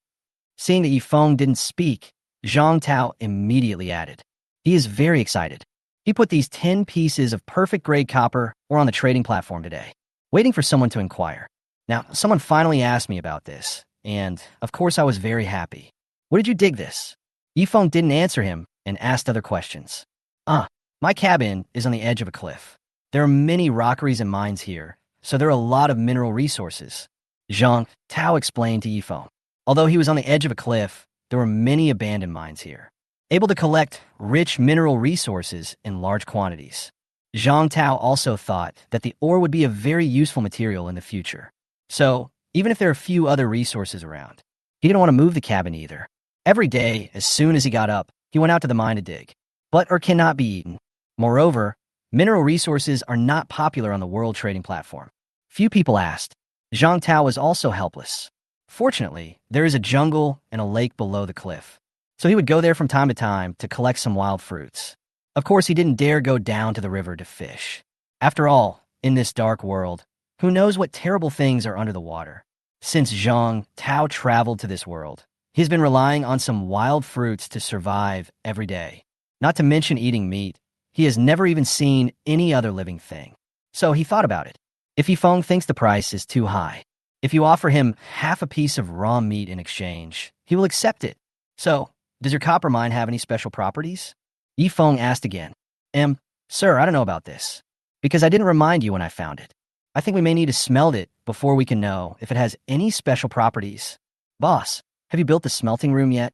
Speaker 1: Seeing that Yifeng didn't speak, Zhang Tao immediately added. He is very excited. He put these 10 pieces of perfect grade copper ore on the trading platform today, waiting for someone to inquire. Now, someone finally asked me about this, and of course I was very happy. Where did you dig this? Yifeng didn't answer him and asked other questions. My cabin is on the edge of a cliff. There are many rockeries and mines here, so there are a lot of mineral resources. Zhang Tao explained to Yifeng. Although he was on the edge of a cliff, there were many abandoned mines here, able to collect rich mineral resources in large quantities. Zhang Tao also thought that the ore would be a very useful material in the future. So, even if there are few other resources around, he didn't want to move the cabin either. Every day, as soon as he got up, he went out to the mine to dig. But or cannot be eaten. Moreover, mineral resources are not popular on the world trading platform. Few people asked. Zhang Tao was also helpless. Fortunately, there is a jungle and a lake below the cliff, so he would go there from time to time to collect some wild fruits. Of course, he didn't dare go down to the river to fish. After all, in this dark world, who knows what terrible things are under the water? Since Zhang Tao traveled to this world, he's been relying on some wild fruits to survive every day. Not to mention eating meat, he has never even seen any other living thing. So he thought about it. If Yifeng thinks the price is too high, if you offer him half a piece of raw meat in exchange, he will accept it. So, does your copper mine have any special properties? Yifeng asked again. Sir, I don't know about this, because I didn't remind you when I found it. I think we may need to smelt it before we can know if it has any special properties. Boss, have you built the smelting room yet?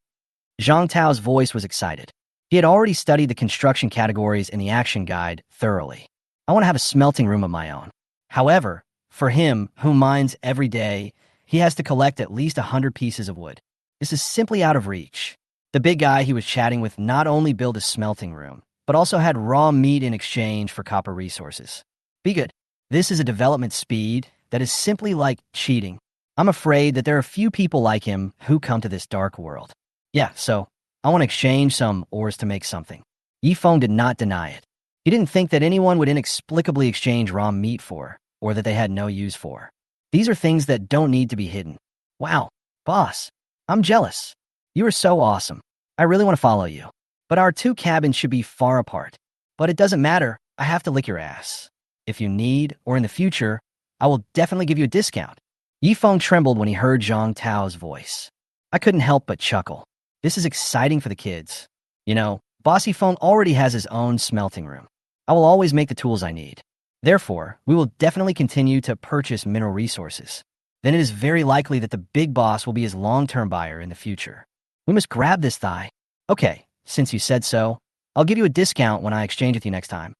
Speaker 1: Zhang Tao's voice was excited. He had already studied the construction categories in the action guide thoroughly. I want to have a smelting room of my own. However, for him, who mines every day, he has to collect at least 100 pieces of wood. This is simply out of reach. The big guy he was chatting with not only built a smelting room, but also had raw meat in exchange for copper resources. Be good. This is a development speed that is simply like cheating. I'm afraid that there are few people like him who come to this dark world. Yeah, so I want to exchange some ores to make something. Yifeng did not deny it. He didn't think that anyone would inexplicably exchange raw meat for, or that they had no use for. These are things that don't need to be hidden. Wow, boss, I'm jealous. You are so awesome. I really want to follow you. But our 2 cabins should be far apart. But it doesn't matter. I have to lick your ass. If you need, or in the future, I will definitely give you a discount. Yifeng trembled when he heard Zhang Tao's voice. I couldn't help but chuckle. This is exciting for the kids. You know, Boss Yifeng already has his own smelting room. I will always make the tools I need. Therefore, we will definitely continue to purchase mineral resources. Then it is very likely that the big boss will be his long-term buyer in the future. We must grab this thigh. Okay, since you said so, I'll give you a discount when I exchange with you next time.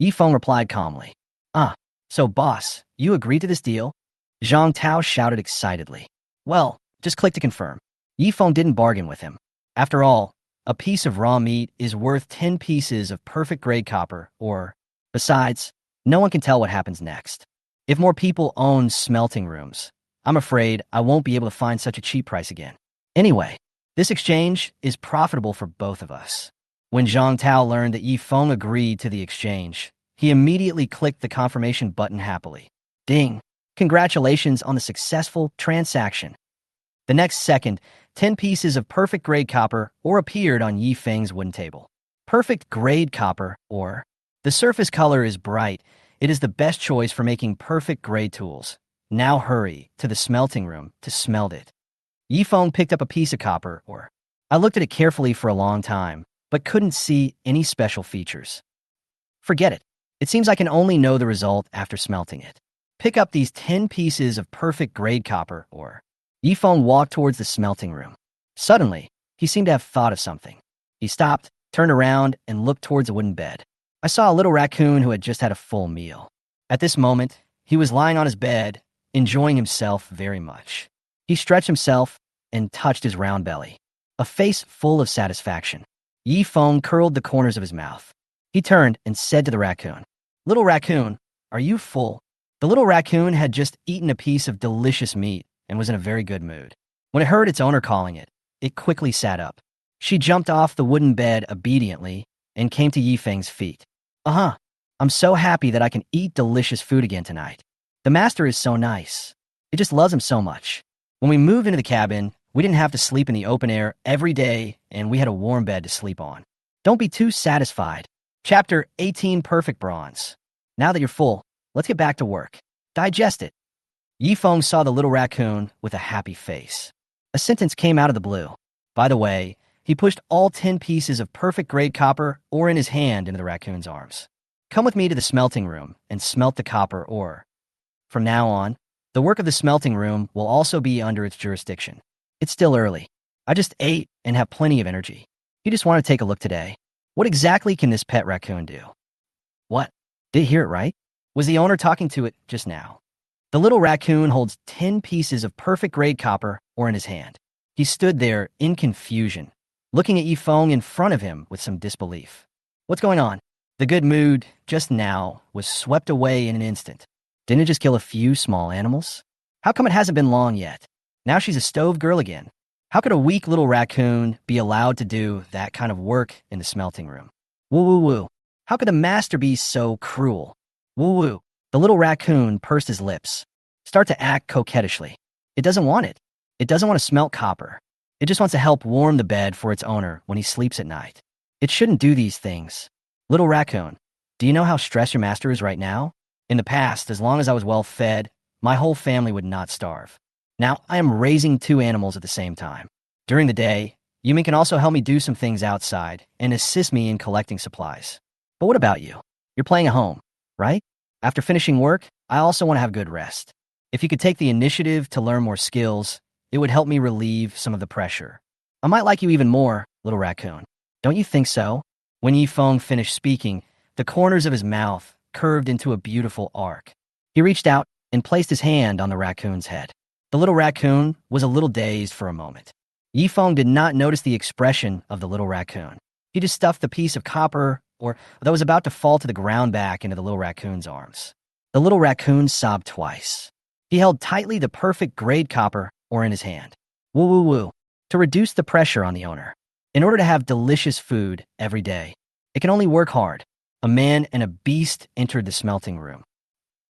Speaker 1: Yifeng replied calmly. So boss, you agree to this deal? Zhang Tao shouted excitedly. Well, just click to confirm. Yifeng didn't bargain with him. After all, a piece of raw meat is worth 10 pieces of perfect grade copper, or, besides, no one can tell what happens next. If more people own smelting rooms, I'm afraid I won't be able to find such a cheap price again. Anyway, this exchange is profitable for both of us. When Zhang Tao learned that Yifeng agreed to the exchange, he immediately clicked the confirmation button happily. Ding! Congratulations on the successful transaction. The next second, 10 pieces of perfect grade copper ore appeared on Yifeng's wooden table. Perfect grade copper ore. The surface color is bright. It is the best choice for making perfect grade tools. Now hurry to the smelting room to smelt it. Yifeng picked up a piece of copper ore. I looked at it carefully for a long time, but couldn't see any special features. Forget it. It seems I can only know the result after smelting it. Pick up these 10 pieces of perfect grade copper ore. Yifeng walked towards the smelting room. Suddenly, he seemed to have thought of something. He stopped, turned around, and looked towards a wooden bed. I saw a little raccoon who had just had a full meal. At this moment, he was lying on his bed, enjoying himself very much. He stretched himself and touched his round belly. a face full of satisfaction. Yi Feng curled the corners of his mouth. He turned and said to the raccoon, "Little raccoon, are you full?" The little raccoon had just eaten a piece of delicious meat and was in a very good mood. When it heard its owner calling it, it quickly sat up. She jumped off the wooden bed obediently and came to Yi Feng's feet. "Uh-huh, I'm so happy that I can eat delicious food again tonight. The master is so nice. It just loves him so much. When we moved into the cabin, we didn't have to sleep in the open air every day, and we had a warm bed to sleep on. Don't be too satisfied." Chapter 18, Perfect Bronze. Now that you're full, let's get back to work. Digest it. Yi Feng saw the little raccoon with a happy face. A sentence came out of the blue. By the way, he pushed all 10 pieces of perfect grade copper ore in his hand into the raccoon's arms. "Come with me to the smelting room and smelt the copper ore. From now on, the work of the smelting room will also be under its jurisdiction. It's still early. I just ate and have plenty of energy. You just want to take a look today. What exactly can this pet raccoon do?" What? Did you hear it right? Was the owner talking to it just now? The little raccoon holds 10 pieces of perfect grade copper ore in his hand. He stood there in confusion, looking at Yi Feng in front of him with some disbelief. What's going on? The good mood just now was swept away in an instant. Didn't it just kill a few small animals? How come it hasn't been long yet? Now she's a stove girl again. How could a weak little raccoon be allowed to do that kind of work in the smelting room? Woo woo woo. How could the master be so cruel? Woo woo. The little raccoon pursed his lips, start to act coquettishly. It doesn't want it. It doesn't want to smelt copper. It just wants to help warm the bed for its owner when he sleeps at night. It shouldn't do these things. Little raccoon, do you know how stressed your master is right now? In the past, as long as I was well fed, my whole family would not starve. Now, I am raising 2 animals at the same time. During the day, Yumin can also help me do some things outside and assist me in collecting supplies. But what about you? You're playing at home, right? After finishing work, I also want to have good rest. If you could take the initiative to learn more skills, it would help me relieve some of the pressure. I might like you even more, little raccoon. Don't you think so? When Yi Feng finished speaking, the corners of his mouth curved into a beautiful arc. He reached out and placed his hand on the raccoon's head. The little raccoon was a little dazed for a moment. Yi Feng did not notice the expression of the little raccoon. He just stuffed the piece of copper that was about to fall to the ground back into the little raccoon's arms. The little raccoon sobbed twice. He held tightly the perfect grade copper ore in his hand. Woo woo woo. To reduce the pressure on the owner. In order to have delicious food every day, it can only work hard. A man and a beast entered the smelting room.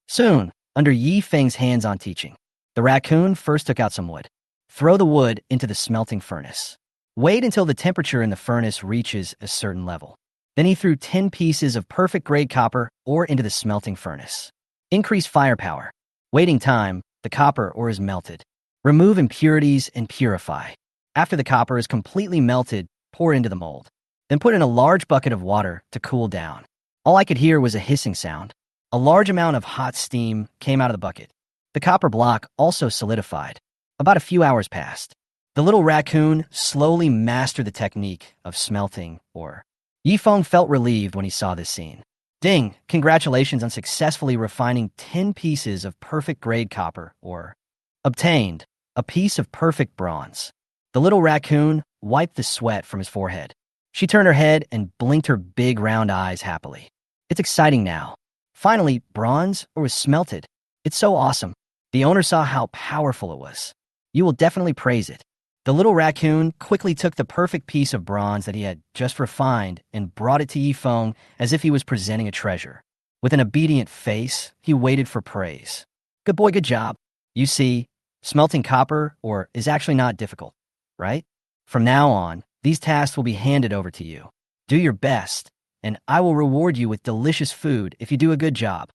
Speaker 1: Soon, under Yi Feng's hands-on teaching, the raccoon first took out some wood. Throw the wood into the smelting furnace. Wait until the temperature in the furnace reaches a certain level. Then he threw 10 pieces of perfect grade copper ore into the smelting furnace. Increase firepower. Waiting time, the copper ore is melted. Remove impurities and purify. After the copper is completely melted, pour into the mold. Then put in a large bucket of water to cool down. All I could hear was a hissing sound. A large amount of hot steam came out of the bucket. The copper block also solidified. About a few hours passed. The little raccoon slowly mastered the technique of smelting ore. Yi Feng felt relieved when he saw this scene. Ding! Congratulations on successfully refining 10 pieces of perfect grade copper ore. Obtained a piece of perfect bronze. The little raccoon wiped the sweat from his forehead. She turned her head and blinked her big round eyes happily. It's exciting now. Finally, bronze ore was smelted. It's so awesome. The owner saw how powerful it was. You will definitely praise it. The little raccoon quickly took the perfect piece of bronze that he had just refined and brought it to Yi Feng as if he was presenting a treasure. With an obedient face, he waited for praise. Good boy, good job. You see, smelting copper ore is actually not difficult, right? From now on, these tasks will be handed over to you. Do your best, and I will reward you with delicious food if you do a good job.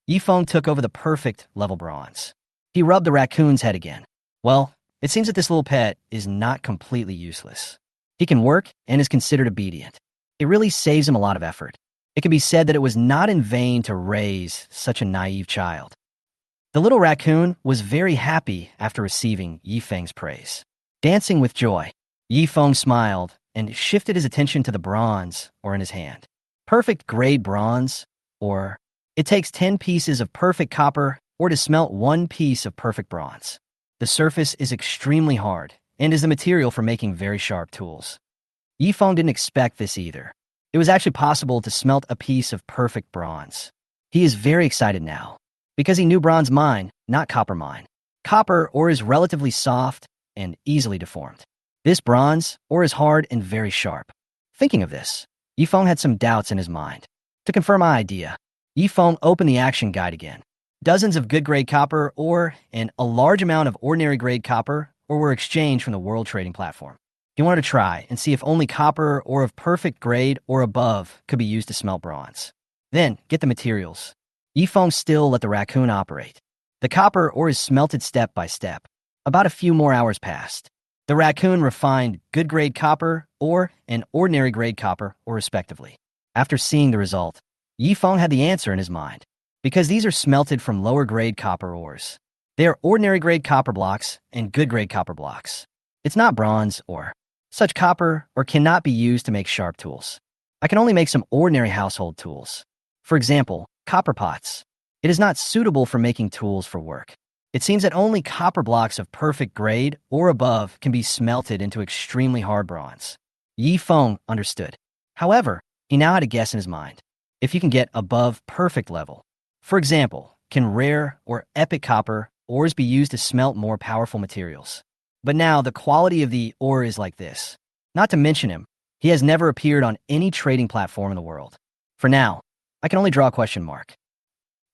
Speaker 1: Yi Feng took over the perfect level bronze. He rubbed the raccoon's head again. Well, it seems that this little pet is not completely useless. He can work and is considered obedient. It really saves him a lot of effort. It can be said that it was not in vain to raise such a naive child. The little raccoon was very happy after receiving Yi Feng's praise. Dancing with joy, Yi Feng smiled and shifted his attention to the bronze ore in his hand. Perfect grade bronze ore. It takes 10 pieces of perfect copper ore to smelt 1 piece of perfect bronze. The surface is extremely hard and is the material for making very sharp tools. Yifeng didn't expect this either. It was actually possible to smelt a piece of perfect bronze. He is very excited now, because he knew bronze mine, not copper mine. Copper ore is relatively soft and easily deformed. This bronze ore is hard and very sharp. Thinking of this, Yifeng had some doubts in his mind. To confirm my idea, Yifeng opened the action guide again. Dozens of good-grade copper ore and a large amount of ordinary-grade copper ore were exchanged from the World Trading Platform. He wanted to try and see if only copper ore of perfect grade or above could be used to smelt bronze. Then, get the materials. Yifeng still let the raccoon operate. The copper ore is smelted step by step. About a few more hours passed. The raccoon refined good-grade copper ore and ordinary-grade copper ore respectively. After seeing the result, Yifeng had the answer in his mind, because these are smelted from lower-grade copper ores. They are ordinary-grade copper blocks and good-grade copper blocks. It's not bronze ore. Such copper ore cannot be used to make sharp tools. I can only make some ordinary household tools. For example, copper pots. It is not suitable for making tools for work. It seems that only copper blocks of perfect grade or above can be smelted into extremely hard bronze. Yifeng understood. However, he now had a guess in his mind. If you can get above perfect level, for example, can rare or epic copper ores be used to smelt more powerful materials? But now the quality of the ore is like this. Not to mention him, he has never appeared on any trading platform in the world. For now, I can only draw a question mark.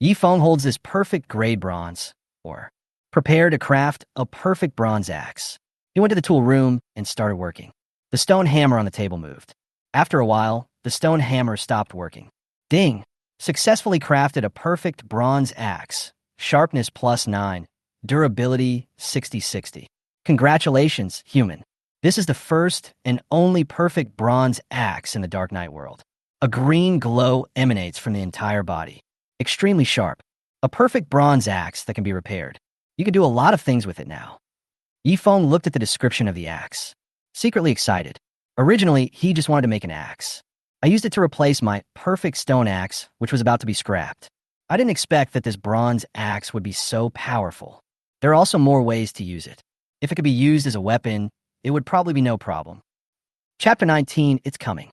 Speaker 1: Yifeng holds this perfect grade bronze, or prepare to craft a perfect bronze axe. He went to the tool room and started working. The stone hammer on the table moved. After a while, the stone hammer stopped working. Ding! Successfully crafted a perfect bronze axe. Sharpness +9. Durability 60/60. Congratulations, human. This is the first and only perfect bronze axe in the Dark Knight world. A green glow emanates from the entire body. Extremely sharp. A perfect bronze axe that can be repaired. You can do a lot of things with it now. Yifeng looked at the description of the axe, secretly excited. Originally, he just wanted to make an axe. I used it to replace my perfect stone axe, which was about to be scrapped. I didn't expect that this bronze axe would be so powerful. There are also more ways to use it. If it could be used as a weapon, it would probably be no problem. Chapter 19, it's coming.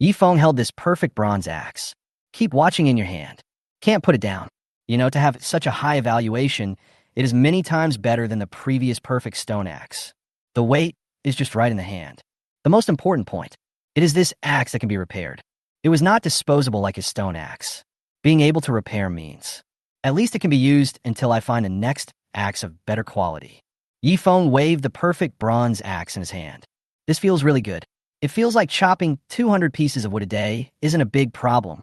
Speaker 1: Yifeng held this perfect bronze axe. Keep watching in your hand. Can't put it down. To have such a high evaluation, it is many times better than the previous perfect stone axe. The weight is just right in the hand. The most important point, it is this axe that can be repaired. It was not disposable like his stone axe. Being able to repair means, at least it can be used until I find the next axe of better quality. Yifeng waved the perfect bronze axe in his hand. This feels really good. It feels like chopping 200 pieces of wood a day isn't a big problem.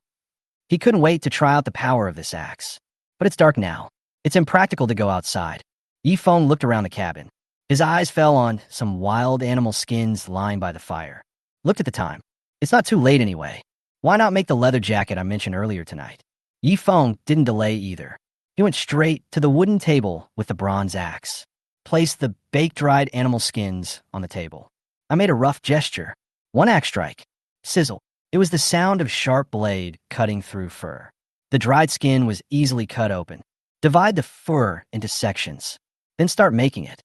Speaker 1: He couldn't wait to try out the power of this axe. But it's dark now. It's impractical to go outside. Yifeng looked around the cabin. His eyes fell on some wild animal skins lying by the fire. Looked at the time. It's not too late anyway. Why not make the leather jacket I mentioned earlier tonight? Yifeng didn't delay either. He went straight to the wooden table with the bronze axe. Placed the bake-dried animal skins on the table. I made a rough gesture. One axe strike. Sizzle. It was the sound of sharp blade cutting through fur. The dried skin was easily cut open. Divide the fur into sections. Then start making it.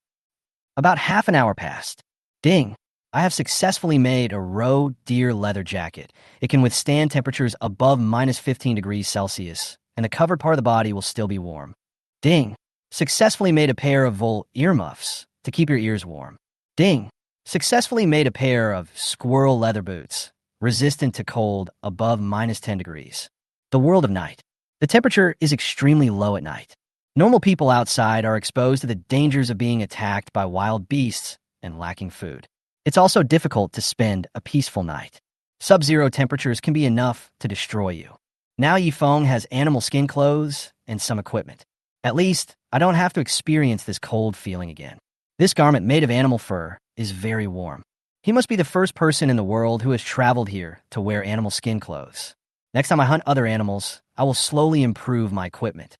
Speaker 1: About half an hour passed. Ding! I have successfully made a roe deer leather jacket. It can withstand temperatures above -15 degrees Celsius, and the covered part of the body will still be warm. Ding! Successfully made a pair of wool earmuffs to keep your ears warm. Ding! Successfully made a pair of squirrel leather boots, resistant to cold above -10 degrees. The world of night. The temperature is extremely low at night. Normal people outside are exposed to the dangers of being attacked by wild beasts and lacking food. It's also difficult to spend a peaceful night. Sub-zero temperatures can be enough to destroy you. Now Yifeng has animal skin clothes and some equipment. At least, I don't have to experience this cold feeling again. This garment made of animal fur is very warm. He must be the first person in the world who has traveled here to wear animal skin clothes. Next time I hunt other animals, I will slowly improve my equipment.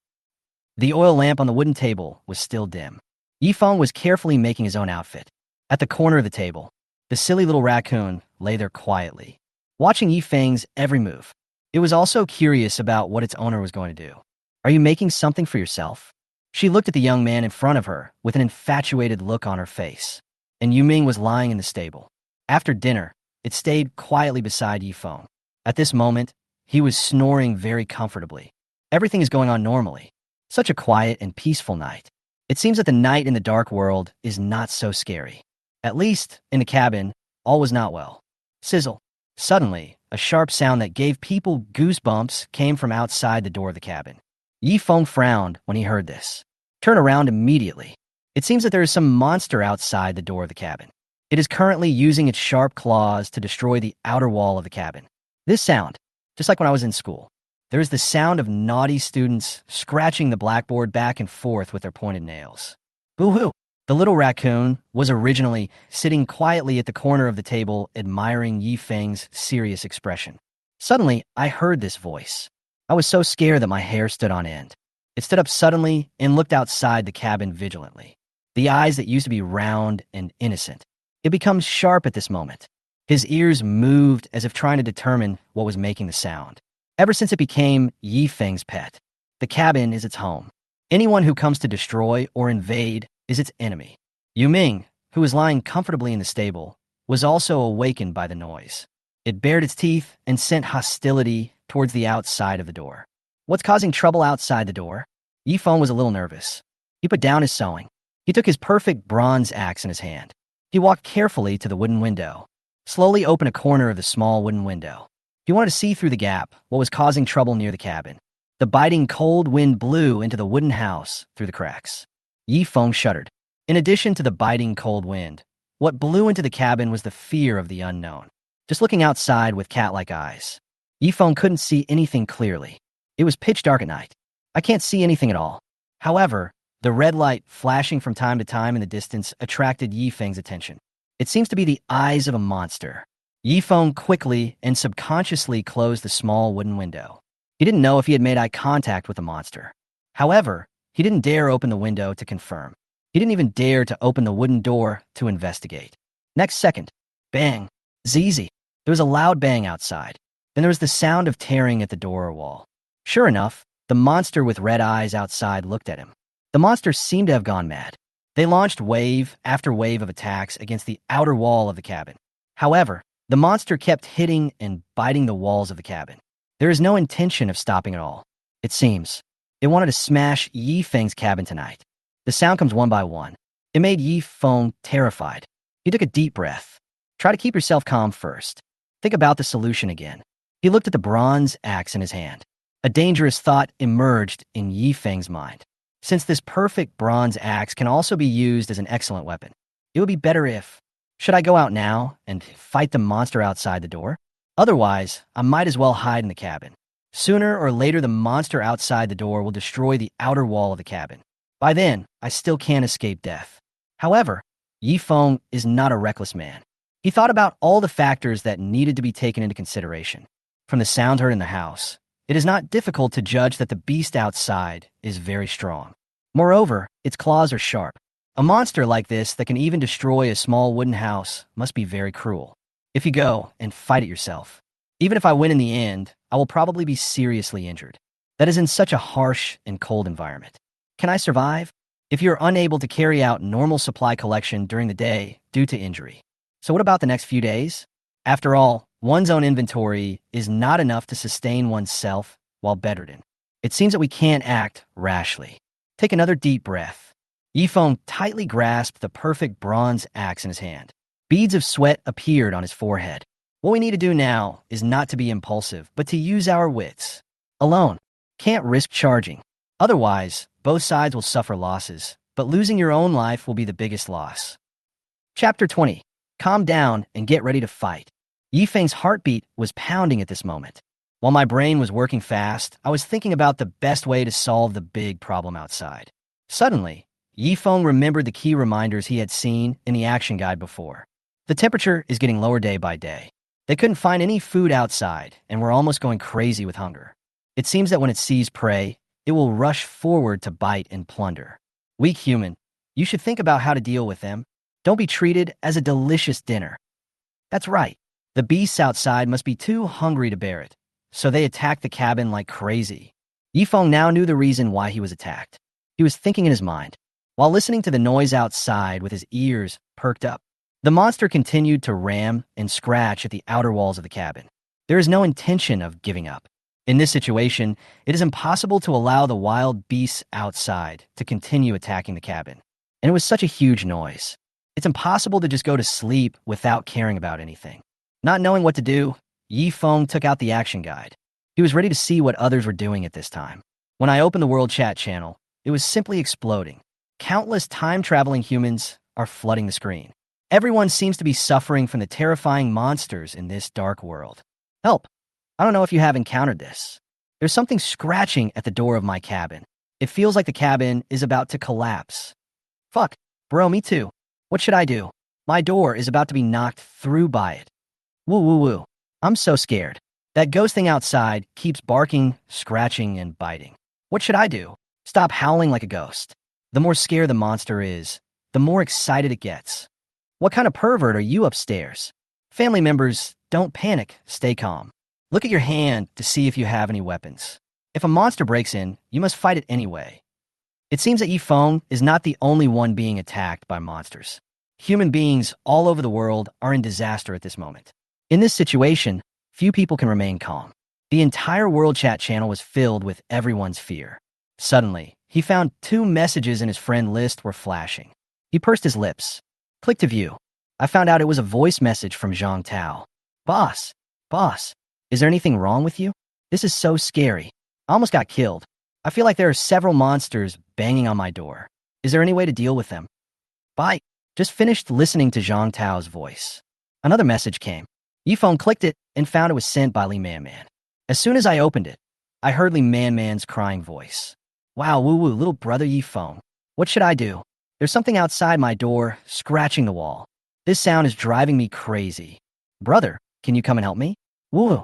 Speaker 1: The oil lamp on the wooden table was still dim. Yifeng was carefully making his own outfit. At the corner of the table, the silly little raccoon lay there quietly, watching Yifeng's every move. It was also curious about what its owner was going to do. Are you making something for yourself? She looked at the young man in front of her with an infatuated look on her face. and Yuming was lying in the stable. After dinner, it stayed quietly beside Yifeng. At this moment, he was snoring very comfortably. Everything is going on normally. Such a quiet and peaceful night. It seems that the night in the dark world is not so scary. At least, in the cabin, all was not well. Sizzle. Suddenly, a sharp sound that gave people goosebumps came from outside the door of the cabin. Yifeng frowned when he heard this. Turn around immediately. It seems that there is some monster outside the door of the cabin. It is currently using its sharp claws to destroy the outer wall of the cabin. This sound, just like when I was in school, there is the sound of naughty students scratching the blackboard back and forth with their pointed nails. Boo-hoo! The little raccoon was originally sitting quietly at the corner of the table, admiring Yifeng's serious expression. Suddenly, I heard this voice. I was so scared that my hair stood on end. It stood up suddenly and looked outside the cabin vigilantly. The eyes that used to be round and innocent. It becomes sharp at this moment. His ears moved as if trying to determine what was making the sound. Ever since it became Yifeng's pet, the cabin is its home. Anyone who comes to destroy or invade is its enemy. Yuming, who was lying comfortably in the stable, was also awakened by the noise. It bared its teeth and sent hostility towards the outside of the door. What's causing trouble outside the door? Yifeng was a little nervous. He put down his sewing. He took his perfect bronze axe in his hand. He walked carefully to the wooden window, slowly opened a corner of the small wooden window. He wanted to see through the gap what was causing trouble near the cabin. The biting cold wind blew into the wooden house through the cracks. Yifeng shuddered. In addition to the biting cold wind, what blew into the cabin was the fear of the unknown. Just looking outside with cat-like eyes, Yifeng couldn't see anything clearly. It was pitch dark at night. I can't see anything at all. However, the red light flashing from time to time in the distance attracted Yifeng's attention. It seems to be the eyes of a monster. Yifeng quickly and subconsciously closed the small wooden window. He didn't know if he had made eye contact with the monster. However, he didn't dare open the window to confirm. He didn't even dare to open the wooden door to investigate. Next second, bang, ZZ. There was a loud bang outside. Then there was the sound of tearing at the door or wall. Sure enough, the monster with red eyes outside looked at him. The monster seemed to have gone mad. They launched wave after wave of attacks against the outer wall of the cabin. However, the monster kept hitting and biting the walls of the cabin. There is no intention of stopping at all. It seems. It wanted to smash Yifeng's cabin tonight. The sound comes one by one. It made Yifeng terrified. He took a deep breath. Try to keep yourself calm first. Think about the solution again. He looked at the bronze axe in his hand. A dangerous thought emerged in Yifeng's mind. Since this perfect bronze axe can also be used as an excellent weapon, it would be better if... Should I go out now and fight the monster outside the door? Otherwise, I might as well hide in the cabin. Sooner or later, the monster outside the door will destroy the outer wall of the cabin. By then, I still can't escape death. However, Yifeng is not a reckless man. He thought about all the factors that needed to be taken into consideration. From the sound heard in the house, it is not difficult to judge that the beast outside is very strong. Moreover, its claws are sharp. A monster like this that can even destroy a small wooden house must be very cruel. If you go and fight it yourself, even if I win in the end, I will probably be seriously injured. That is in such a harsh and cold environment. Can I survive? If you're unable to carry out normal supply collection during the day due to injury. So what about the next few days? After all, one's own inventory is not enough to sustain oneself while bedridden. It seems that we can't act rashly. Take another deep breath. Yifeng tightly grasped the perfect bronze axe in his hand. Beads of sweat appeared on his forehead. What we need to do now is not to be impulsive, but to use our wits. Alone. Can't risk charging. Otherwise, both sides will suffer losses, but losing your own life will be the biggest loss. Chapter 20. Calm down and get ready to fight. Yifeng's heartbeat was pounding at this moment. While my brain was working fast, I was thinking about the best way to solve the big problem outside. Suddenly, Yifeng remembered the key reminders he had seen in the action guide before. The temperature is getting lower day by day. They couldn't find any food outside and were almost going crazy with hunger. It seems that when it sees prey, it will rush forward to bite and plunder. Weak human, you should think about how to deal with them. Don't be treated as a delicious dinner. That's right. The beasts outside must be too hungry to bear it, so they attacked the cabin like crazy. Yifeng now knew the reason why he was attacked. He was thinking in his mind, while listening to the noise outside with his ears perked up. The monster continued to ram and scratch at the outer walls of the cabin. There is no intention of giving up. In this situation, it is impossible to allow the wild beasts outside to continue attacking the cabin. And it was such a huge noise. It's impossible to just go to sleep without caring about anything. Not knowing what to do, Yi Feng took out the action guide. He was ready to see what others were doing at this time. When I opened the world chat channel, it was simply exploding. Countless time-traveling humans are flooding the screen. Everyone seems to be suffering from the terrifying monsters in this dark world. Help! I don't know if you have encountered this. There's something scratching at the door of my cabin. It feels like the cabin is about to collapse. Fuck, bro, me too. What should I do? My door is about to be knocked through by it. Woo woo woo. I'm so scared. That ghost thing outside keeps barking, scratching, and biting. What should I do? Stop howling like a ghost. The more scared the monster is, the more excited it gets. What kind of pervert are you upstairs? Family members, don't panic, stay calm. Look at your hand to see if you have any weapons. If a monster breaks in, you must fight it anyway. It seems that Yi Feng is not the only one being attacked by monsters. Human beings all over the world are in disaster at this moment. In this situation, few people can remain calm. The entire world chat channel was filled with everyone's fear. Suddenly, he found 2 messages in his friend list were flashing. He pursed his lips. Click to view. I found out it was a voice message from Zhang Tao. Boss, is there anything wrong with you? This is so scary. I almost got killed. I feel like there are several monsters banging on my door. Is there any way to deal with them? Bye. Just finished listening to Zhang Tao's voice. Another message came. Yi Feng clicked it and found it was sent by Li Man Man. As soon as I opened it, I heard Li Man Man's crying voice. Wow, woo-woo, little brother Yi Feng. What should I do? There's something outside my door, scratching the wall. This sound is driving me crazy. Brother, can you come and help me? Woo.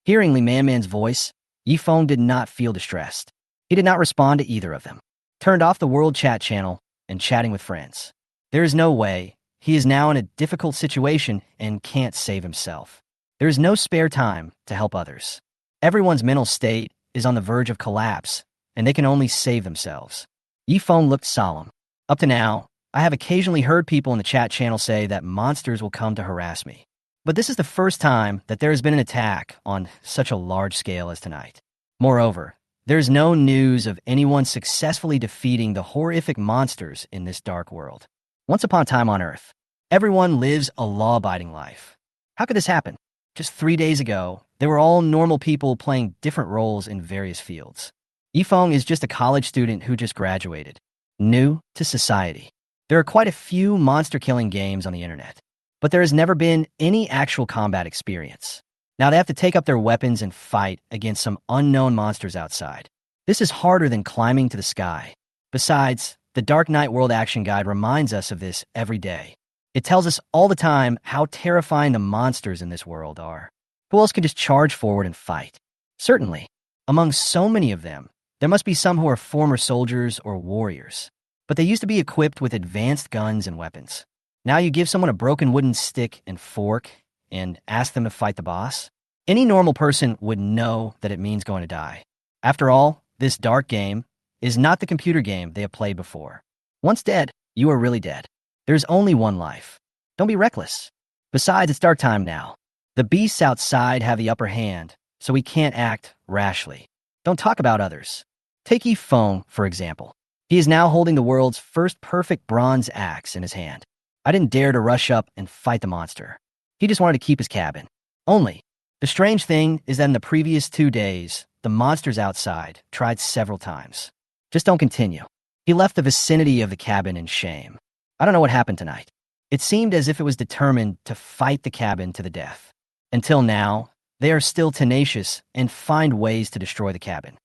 Speaker 1: Hearing Li Man Man's voice, Yi Feng did not feel distressed. He did not respond to either of them. Turned off the world chat channel and chatting with friends. There is no way. He is now in a difficult situation and can't save himself. There is no spare time to help others. Everyone's mental state is on the verge of collapse, and they can only save themselves. Yi Feng looked solemn. Up to now, I have occasionally heard people in the chat channel say that monsters will come to harass me. But this is the first time that there has been an attack on such a large scale as tonight. Moreover, there is no news of anyone successfully defeating the horrific monsters in this dark world. Once upon a time on Earth, everyone lives a law-abiding life. How could this happen? Just 3 days ago, they were all normal people playing different roles in various fields. Yi Feng is just a college student who just graduated, new to society. There are quite a few monster-killing games on the internet, but there has never been any actual combat experience. Now they have to take up their weapons and fight against some unknown monsters outside. This is harder than climbing to the sky. Besides, the Dark Knight World Action Guide reminds us of this every day. It tells us all the time how terrifying the monsters in this world are. Who else can just charge forward and fight? Certainly, among so many of them, there must be some who are former soldiers or warriors. But they used to be equipped with advanced guns and weapons. Now you give someone a broken wooden stick and fork and ask them to fight the boss? Any normal person would know that it means going to die. After all, this dark game is not the computer game they have played before. Once dead, you are really dead. There's only one life. Don't be reckless. Besides, it's dark time now. The beasts outside have the upper hand, so we can't act rashly. Don't talk about others. Take Yi Feng, for example. He is now holding the world's first perfect bronze axe in his hand. I didn't dare to rush up and fight the monster. He just wanted to keep his cabin. Only, the strange thing is that in the previous 2 days, the monsters outside tried several times. Just don't continue. He left the vicinity of the cabin in shame. I don't know what happened tonight. It seemed as if it was determined to fight the cabin to the death. Until now, they are still tenacious and find ways to destroy the cabin.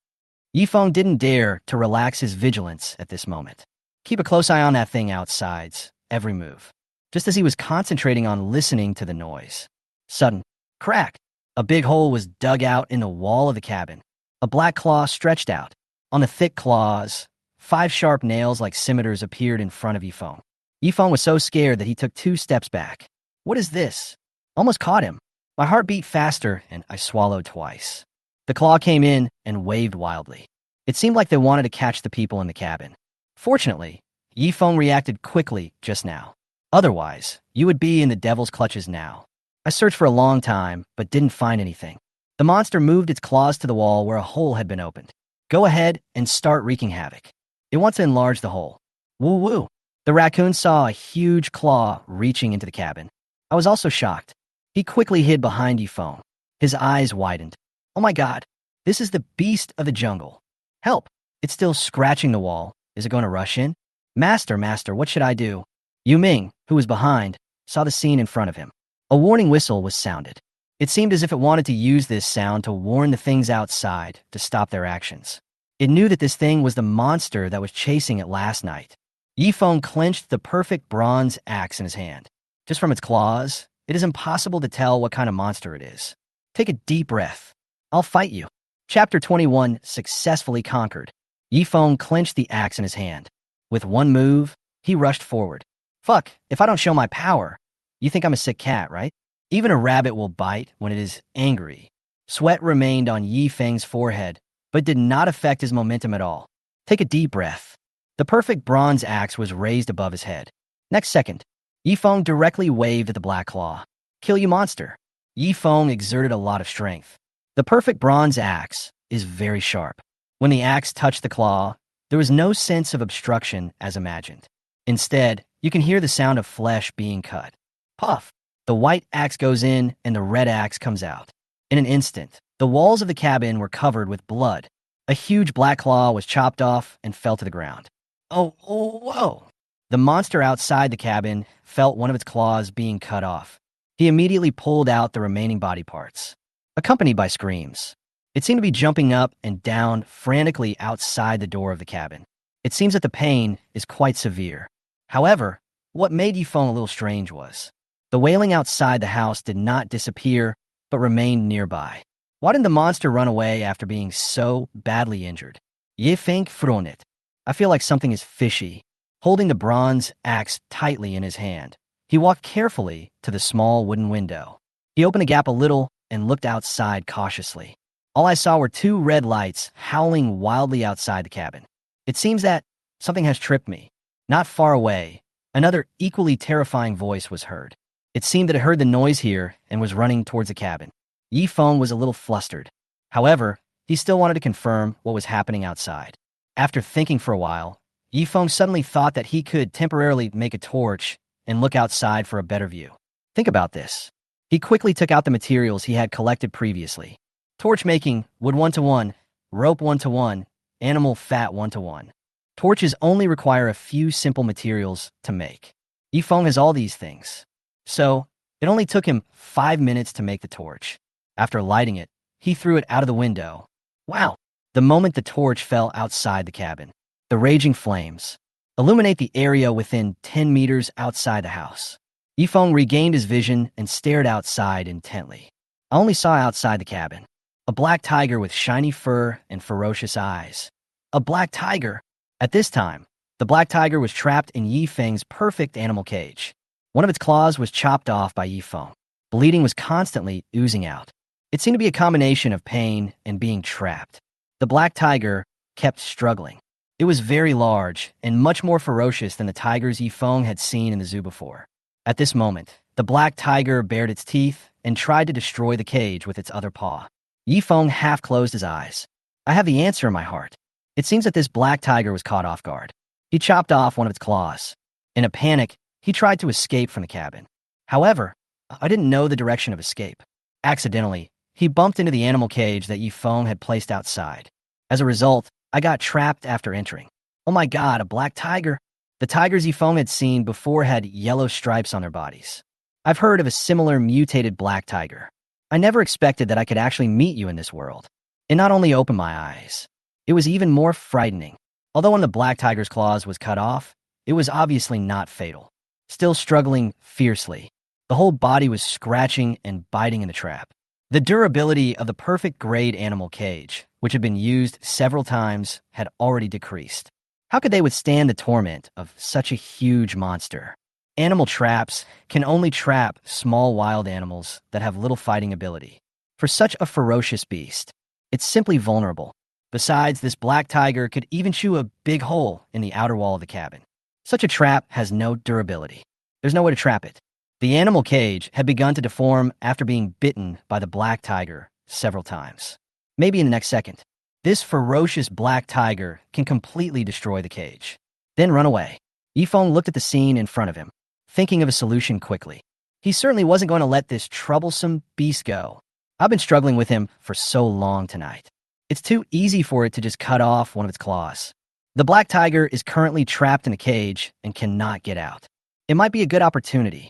Speaker 1: Yi Feng didn't dare to relax his vigilance at this moment. Keep a close eye on that thing outside's every move. Just as he was concentrating on listening to the noise. Sudden crack. A big hole was dug out in the wall of the cabin. A black claw stretched out. On the thick claws, 5 sharp nails like scimitars appeared in front of Yi Feng. Yi Feng was so scared that he took 2 steps back. What is this? Almost caught him. My heart beat faster and I swallowed twice. The claw came in and waved wildly. It seemed like they wanted to catch the people in the cabin. Fortunately, Yi Feng reacted quickly just now. Otherwise, you would be in the devil's clutches now. I searched for a long time, but didn't find anything. The monster moved its claws to the wall where a hole had been opened. Go ahead and start wreaking havoc. It wants to enlarge the hole. Woo woo. The raccoon saw a huge claw reaching into the cabin. I was also shocked. He quickly hid behind Yifeng. His eyes widened. Oh my god, this is the beast of the jungle. Help! It's still scratching the wall. Is it going to rush in? Master, what should I do? Yu Ming, who was behind, saw the scene in front of him. A warning whistle was sounded. It seemed as if it wanted to use this sound to warn the things outside to stop their actions. It knew that this thing was the monster that was chasing it last night. Yifeng clenched the perfect bronze axe in his hand. Just from its claws, it is impossible to tell what kind of monster it is. Take a deep breath. I'll fight you. Chapter 21 successfully conquered. Yifeng clenched the axe in his hand. With one move, he rushed forward. Fuck, if I don't show my power, you think I'm a sick cat, right? Even a rabbit will bite when it is angry. Sweat remained on Yifeng's forehead, but did not affect his momentum at all. Take a deep breath. The perfect bronze axe was raised above his head. Next second, Yifeng directly waved at the black claw. Kill you, monster. Yifeng exerted a lot of strength. The perfect bronze axe is very sharp. When the axe touched the claw, there was no sense of obstruction as imagined. Instead, you can hear the sound of flesh being cut. Puff! The white axe goes in and the red axe comes out. In an instant, the walls of the cabin were covered with blood. A huge black claw was chopped off and fell to the ground. Whoa! The monster outside the cabin felt one of its claws being cut off. He immediately pulled out the remaining body parts, accompanied by screams. It seemed to be jumping up and down frantically outside the door of the cabin. It seems that the pain is quite severe. However, what made Yifeng a little strange was the wailing outside the house did not disappear, but remained nearby. Why didn't the monster run away after being so badly injured? Yifeng frowned. I feel like something is fishy. Holding the bronze axe tightly in his hand, he walked carefully to the small wooden window. He opened the gap a little and looked outside cautiously. All I saw were two red lights howling wildly outside the cabin. It seems that something has tripped me. Not far away, another equally terrifying voice was heard. It seemed that it heard the noise here and was running towards the cabin. Yifeng was a little flustered. However, he still wanted to confirm what was happening outside. After thinking for a while, Yifeng suddenly thought that he could temporarily make a torch and look outside for a better view. Think about this. He quickly took out the materials he had collected previously. Torch making, wood 1-to-1, rope 1-to-1, animal fat 1-to-1. Torches only require a few simple materials to make. Yifeng has all these things. So, it only took him 5 minutes to make the torch. After lighting it, he threw it out of the window. Wow! The moment the torch fell outside the cabin, the raging flames illuminate the area within 10 meters outside the house. Yifeng regained his vision and stared outside intently. I only saw outside the cabin a black tiger with shiny fur and ferocious eyes. A black tiger! At this time, the black tiger was trapped in Yifeng's perfect animal cage. One of its claws was chopped off by Yifeng. Bleeding was constantly oozing out. It seemed to be a combination of pain and being trapped. The black tiger kept struggling. It was very large and much more ferocious than the tigers Yifeng had seen in the zoo before. At this moment, the black tiger bared its teeth and tried to destroy the cage with its other paw. Yifeng half closed his eyes. I have the answer in my heart. It seems that this black tiger was caught off guard. He chopped off one of its claws. In a panic, he tried to escape from the cabin. However, I didn't know the direction of escape. Accidentally, he bumped into the animal cage that Yifeng had placed outside. As a result, I got trapped after entering. Oh my god, a black tiger! The tigers Yifeng had seen before had yellow stripes on their bodies. I've heard of a similar mutated black tiger. I never expected that I could actually meet you in this world. It not only opened my eyes, it was even more frightening. Although one of the black tiger's claws was cut off, it was obviously not fatal. Still struggling fiercely, the whole body was scratching and biting in the trap. The durability of the perfect grade animal cage, which had been used several times, had already decreased. How could they withstand the torment of such a huge monster? Animal traps can only trap small wild animals that have little fighting ability. For such a ferocious beast, it's simply vulnerable. Besides, this black tiger could even chew a big hole in the outer wall of the cabin. Such a trap has no durability. There's no way to trap it. The animal cage had begun to deform after being bitten by the black tiger several times. Maybe in the next second, this ferocious black tiger can completely destroy the cage, then run away. Yifeng looked at the scene in front of him, thinking of a solution quickly. He certainly wasn't going to let this troublesome beast go. I've been struggling with him for so long tonight. It's too easy for it to just cut off one of its claws. The black tiger is currently trapped in a cage and cannot get out. It might be a good opportunity.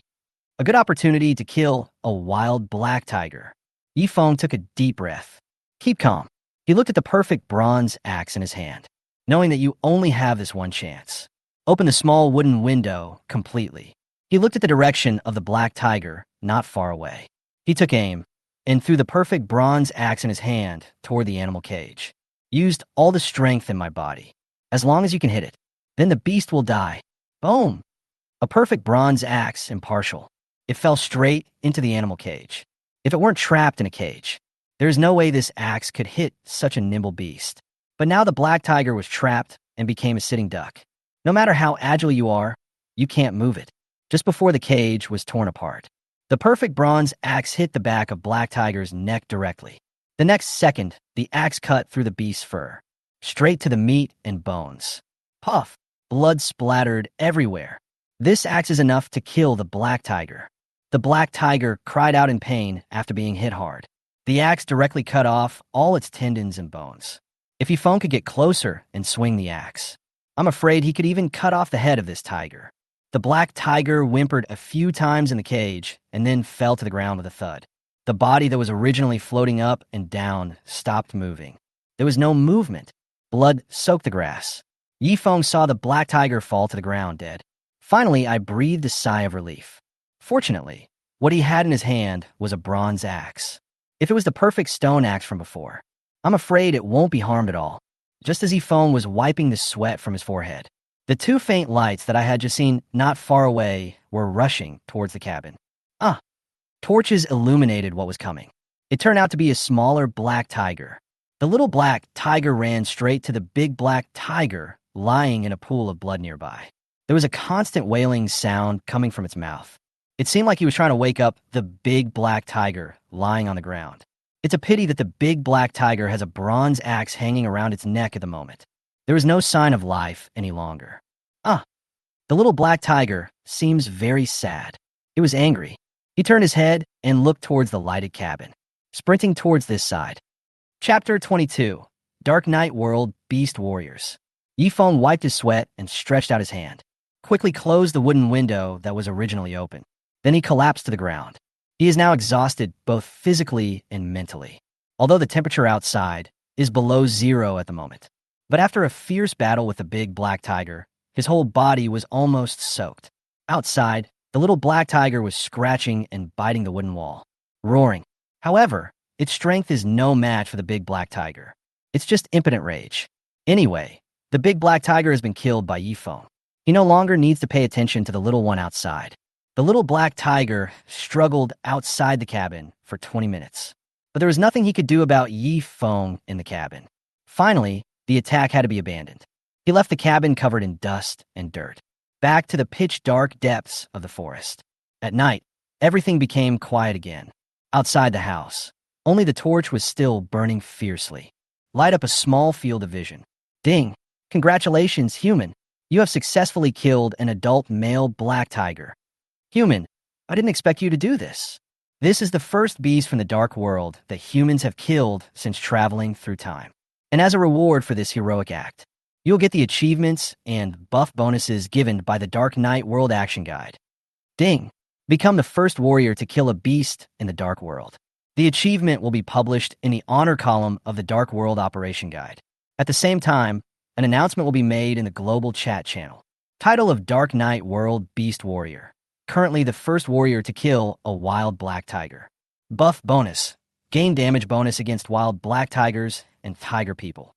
Speaker 1: A good opportunity to kill a wild black tiger. Yifeng took a deep breath. Keep calm. He looked at the perfect bronze axe in his hand, knowing that you only have this one chance. Open the small wooden window completely. He looked at the direction of the black tiger, not far away. He took aim and threw the perfect bronze axe in his hand toward the animal cage. Used all the strength in my body. As long as you can hit it, then the beast will die. Boom! A perfect bronze axe, impartial. It fell straight into the animal cage. If it weren't trapped in a cage, there is no way this axe could hit such a nimble beast. But now the black tiger was trapped and became a sitting duck. No matter how agile you are, you can't move it. Just before the cage was torn apart, the perfect bronze axe hit the back of Black Tiger's neck directly. The next second, the axe cut through the beast's fur, straight to the meat and bones. Puff! Blood splattered everywhere. This axe is enough to kill the black tiger. The black tiger cried out in pain after being hit hard. The axe directly cut off all its tendons and bones. If Yifeng could get closer and swing the axe, I'm afraid he could even cut off the head of this tiger. The black tiger whimpered a few times in the cage and then fell to the ground with a thud. The body that was originally floating up and down stopped moving. There was no movement. Blood soaked the grass. Yifeng saw the black tiger fall to the ground dead. Finally, I breathed a sigh of relief. Fortunately, what he had in his hand was a bronze axe. If it was the perfect stone axe from before, I'm afraid it won't be harmed at all. Just as Yifeng was wiping the sweat from his forehead, the two faint lights that I had just seen not far away were rushing towards the cabin. Torches illuminated what was coming. It turned out to be a smaller black tiger. The little black tiger ran straight to the big black tiger lying in a pool of blood nearby. There was a constant wailing sound coming from its mouth. It seemed like he was trying to wake up the big black tiger lying on the ground. It's a pity that the big black tiger has a bronze axe hanging around its neck at the moment. There is no sign of life any longer. The little black tiger seems very sad. It was angry. He turned his head and looked towards the lighted cabin, sprinting towards this side. Chapter 22, Dark Night World Beast Warriors. Yifeng wiped his sweat and stretched out his hand, quickly closed the wooden window that was originally open. Then he collapsed to the ground. He is now exhausted both physically and mentally, although the temperature outside is below zero at the moment. But after a fierce battle with the big black tiger, his whole body was almost soaked. Outside, the little black tiger was scratching and biting the wooden wall, roaring. However, its strength is no match for the big black tiger. It's just impotent rage. Anyway, the big black tiger has been killed by Yifeng. He no longer needs to pay attention to the little one outside. The little black tiger struggled outside the cabin for 20 minutes, but there was nothing he could do about Yifeng in the cabin. Finally, the attack had to be abandoned. He left the cabin covered in dust and dirt, back to the pitch-dark depths of the forest. At night, everything became quiet again. Outside the house, only the torch was still burning fiercely. Light up a small field of vision. Ding! Congratulations, human! You have successfully killed an adult male black tiger. Human, I didn't expect you to do this. This is the first beast from the dark world that humans have killed since traveling through time. And as a reward for this heroic act, you'll get the achievements and buff bonuses given by the Dark Knight World Action Guide. Ding! Become the first warrior to kill a beast in the Dark World. The achievement will be published in the honor column of the Dark World Operation Guide. At the same time, an announcement will be made in the global chat channel. Title of Dark Knight World Beast Warrior. Currently the first warrior to kill a wild black tiger. Buff bonus. Gain damage bonus against wild black tigers and tiger people.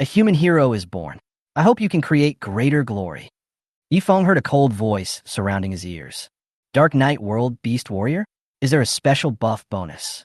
Speaker 1: A human hero is born. I hope you can create greater glory. Yifeng heard a cold voice surrounding his ears. Dark Knight World Beast Warrior? Is there a special buff bonus?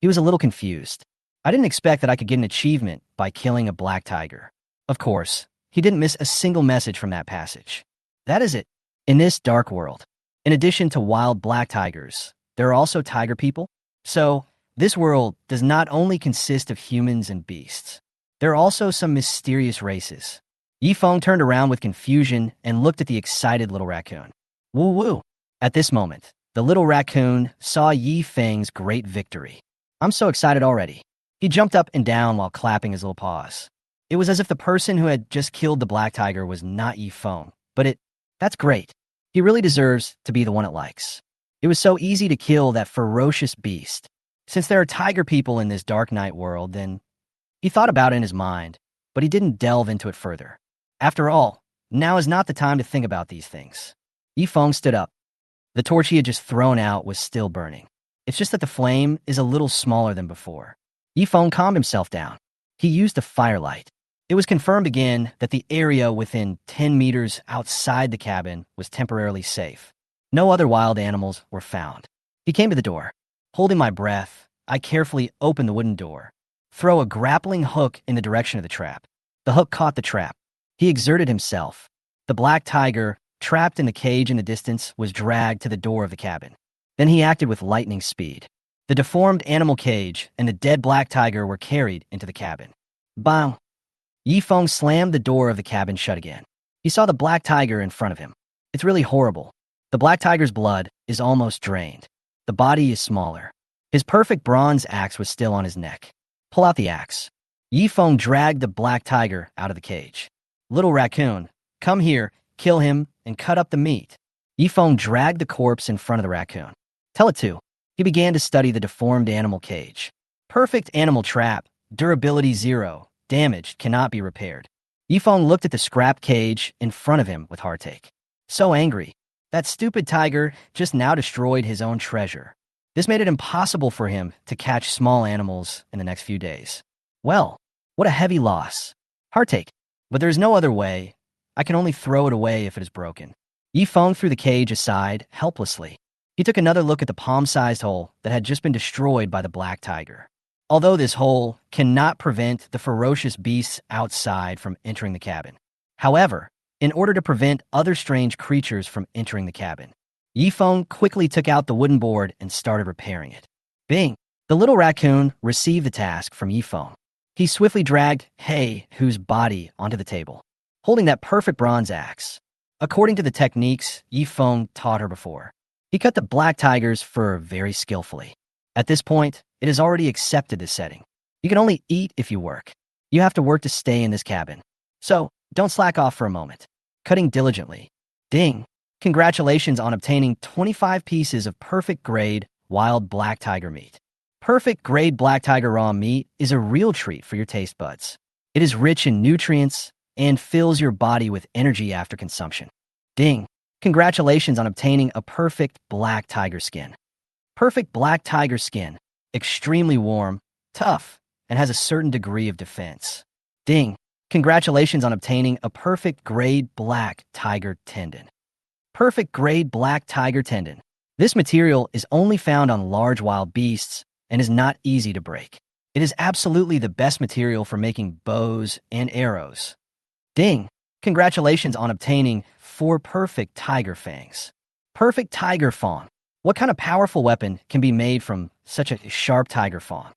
Speaker 1: He was a little confused. I didn't expect that I could get an achievement by killing a black tiger. Of course, he didn't miss a single message from that passage. That is it. In this dark world, In addition to wild black tigers, there are also tiger people. So, this world does not only consist of humans and beasts. There are also some mysterious races. Yifeng turned around with confusion and looked at the excited little raccoon. Woo woo. At this moment, the little raccoon saw Yifeng's great victory. I'm so excited already. He jumped up and down while clapping his little paws. It was as if the person who had just killed the black tiger was not Yifeng, but that's great. He really deserves to be the one it likes. It was so easy to kill that ferocious beast. Since there are tiger people in this dark night world, then he thought about it in his mind, but he didn't delve into it further. After all, now is not the time to think about these things. Yifeng stood up. The torch he had just thrown out was still burning. It's just that the flame is a little smaller than before. Yifeng calmed himself down. He used a firelight. It was confirmed again that the area within 10 meters outside the cabin was temporarily safe. No other wild animals were found. He came to the door. Holding my breath, I carefully opened the wooden door. Throw a grappling hook in the direction of the trap. The hook caught the trap. He exerted himself. The black tiger, trapped in the cage in the distance, was dragged to the door of the cabin. Then he acted with lightning speed. The deformed animal cage and the dead black tiger were carried into the cabin. Bang! Yifeng slammed the door of the cabin shut again. He saw the black tiger in front of him. It's really horrible. The black tiger's blood is almost drained. The body is smaller. His perfect bronze axe was still on his neck. Pull out the axe. Yifeng dragged the black tiger out of the cage. Little raccoon, come here, kill him, and cut up the meat. Yifeng dragged the corpse in front of the raccoon. Tell it to. He began to study the deformed animal cage. Perfect animal trap, durability 0, damaged, cannot be repaired. Yifeng looked at the scrap cage in front of him with heartache. So angry. That stupid tiger just now destroyed his own treasure. This made it impossible for him to catch small animals in the next few days. Well, what a heavy loss. Heartache. But there's no other way. I can only throw it away if it is broken. Yifeng threw the cage aside, helplessly. He took another look at the palm-sized hole that had just been destroyed by the black tiger. Although this hole cannot prevent the ferocious beasts outside from entering the cabin. However, in order to prevent other strange creatures from entering the cabin, Yifeng quickly took out the wooden board and started repairing it. Bing! The little raccoon received the task from Yifeng. He swiftly dragged Hu's body onto the table, holding that perfect bronze axe. According to the techniques Yifeng taught her before, he cut the black tiger's fur very skillfully. At this point, it has already accepted this setting. You can only eat if you work. You have to work to stay in this cabin. So, don't slack off for a moment. Cutting diligently. Ding! Congratulations on obtaining 25 pieces of perfect grade wild black tiger meat. Perfect grade black tiger raw meat is a real treat for your taste buds. It is rich in nutrients and fills your body with energy after consumption. Ding! Congratulations on obtaining a perfect black tiger skin. Perfect black tiger skin, extremely warm, tough, and has a certain degree of defense. Ding! Congratulations on obtaining a perfect grade black tiger tendon. Perfect grade black tiger tendon. This material is only found on large wild beasts and is not easy to break. It is absolutely the best material for making bows and arrows. Ding! Congratulations on obtaining 4 perfect tiger fangs. Perfect tiger fawn. What kind of powerful weapon can be made from such a sharp tiger fawn?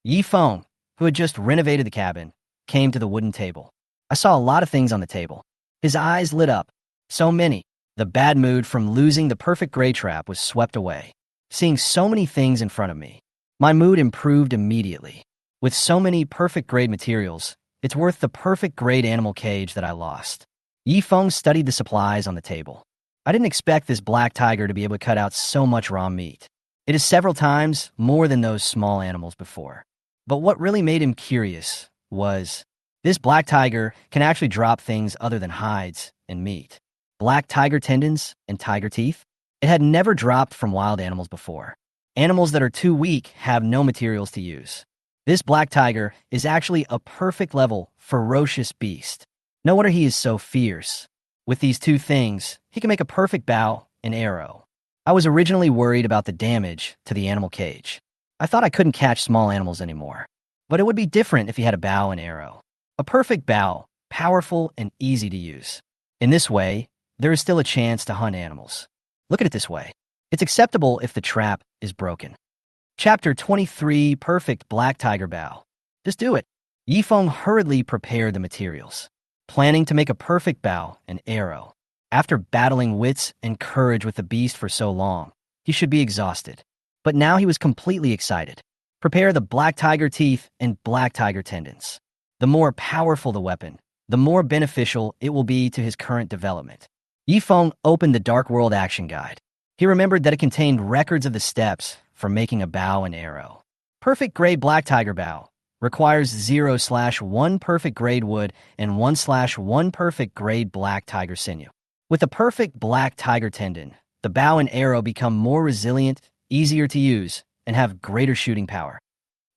Speaker 1: Yifeng, who had just renovated the cabin, came to the wooden table. I saw a lot of things on the table. His eyes lit up. So many. The bad mood from losing the perfect gray trap was swept away. Seeing so many things in front of me, my mood improved immediately. With so many perfect grade materials, it's worth the perfect grade animal cage that I lost. Yifeng studied the supplies on the table. I didn't expect this black tiger to be able to cut out so much raw meat. It is several times more than those small animals before. But what really made him curious was, this black tiger can actually drop things other than hides and meat. Black tiger tendons and tiger teeth? It had never dropped from wild animals before. Animals that are too weak have no materials to use. This black tiger is actually a perfect level, ferocious beast. No wonder he is so fierce. With these 2 things, he can make a perfect bow and arrow. I was originally worried about the damage to the animal cage. I thought I couldn't catch small animals anymore. But it would be different if he had a bow and arrow. A perfect bow, powerful and easy to use. In this way, there is still a chance to hunt animals. Look at it this way. It's acceptable if the trap is broken. Chapter 23, Perfect Black Tiger Bow. Just do it. Yifeng hurriedly prepared the materials, planning to make a perfect bow and arrow. After battling wits and courage with the beast for so long, he should be exhausted. But now he was completely excited. Prepare the black tiger teeth and black tiger tendons. The more powerful the weapon, the more beneficial it will be to his current development. Yifeng opened the Dark World Action Guide. He remembered that it contained records of the steps for making a bow and arrow. Perfect grade black tiger bow requires 0/1 perfect grade wood and 1/1 perfect grade black tiger sinew. With a perfect black tiger tendon, the bow and arrow become more resilient, easier to use, and have greater shooting power.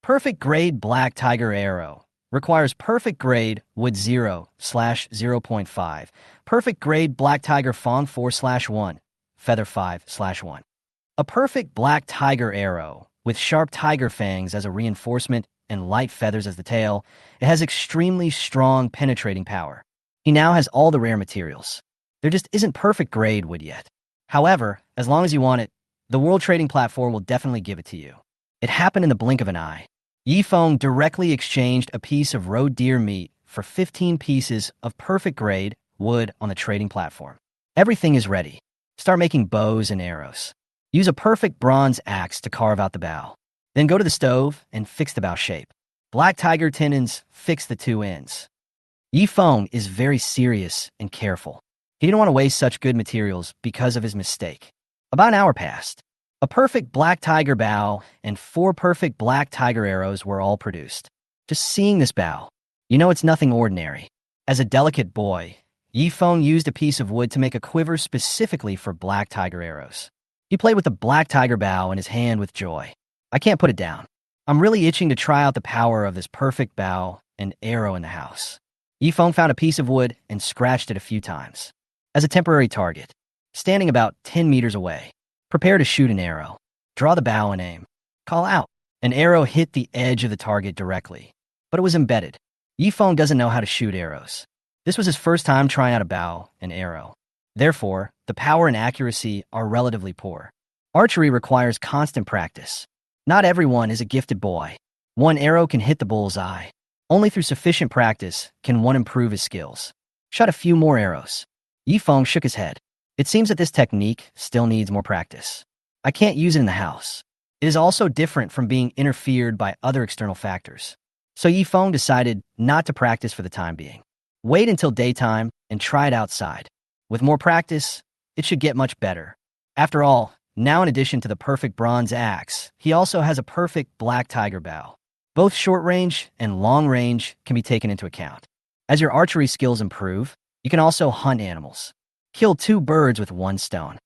Speaker 1: Perfect grade black tiger arrow requires perfect grade wood 0/0.5, perfect grade black tiger fawn 4/1, feather 5/1. A perfect black tiger arrow with sharp tiger fangs as a reinforcement and light feathers as the tail, it has extremely strong penetrating power. He now has all the rare materials. There just isn't perfect grade wood yet. However, as long as you want it, the World Trading Platform will definitely give it to you. It happened in the blink of an eye. Yifeng directly exchanged a piece of roe deer meat for 15 pieces of perfect grade wood on the trading platform. Everything is ready. Start making bows and arrows. Use a perfect bronze axe to carve out the bow. Then go to the stove and fix the bow shape. Black tiger tendons fix the two ends. Yifeng is very serious and careful. He didn't want to waste such good materials because of his mistake. About an hour passed. A perfect black tiger bow and 4 perfect black tiger arrows were all produced. Just seeing this bow, you know it's nothing ordinary. As a delicate boy, Yifeng used a piece of wood to make a quiver specifically for black tiger arrows. He played with the black tiger bow in his hand with joy. I can't put it down. I'm really itching to try out the power of this perfect bow and arrow in the house. Yifeng found a piece of wood and scratched it a few times. As a temporary target, standing about 10 meters away, prepare to shoot an arrow. Draw the bow and aim. Call out. An arrow hit the edge of the target directly, but it was embedded. Yifeng doesn't know how to shoot arrows. This was his first time trying out a bow and arrow. Therefore, the power and accuracy are relatively poor. Archery requires constant practice. Not everyone is a gifted boy. One arrow can hit the bull's eye. Only through sufficient practice can one improve his skills. Shot a few more arrows. Yifeng shook his head. It seems that this technique still needs more practice. I can't use it in the house. It is also different from being interfered by other external factors. So Yifeng decided not to practice for the time being. Wait until daytime and try it outside. With more practice, it should get much better. After all, now in addition to the perfect bronze axe, he also has a perfect black tiger bow. Both short range and long range can be taken into account. As your archery skills improve, you can also hunt animals. Kill 2 birds with 1 stone.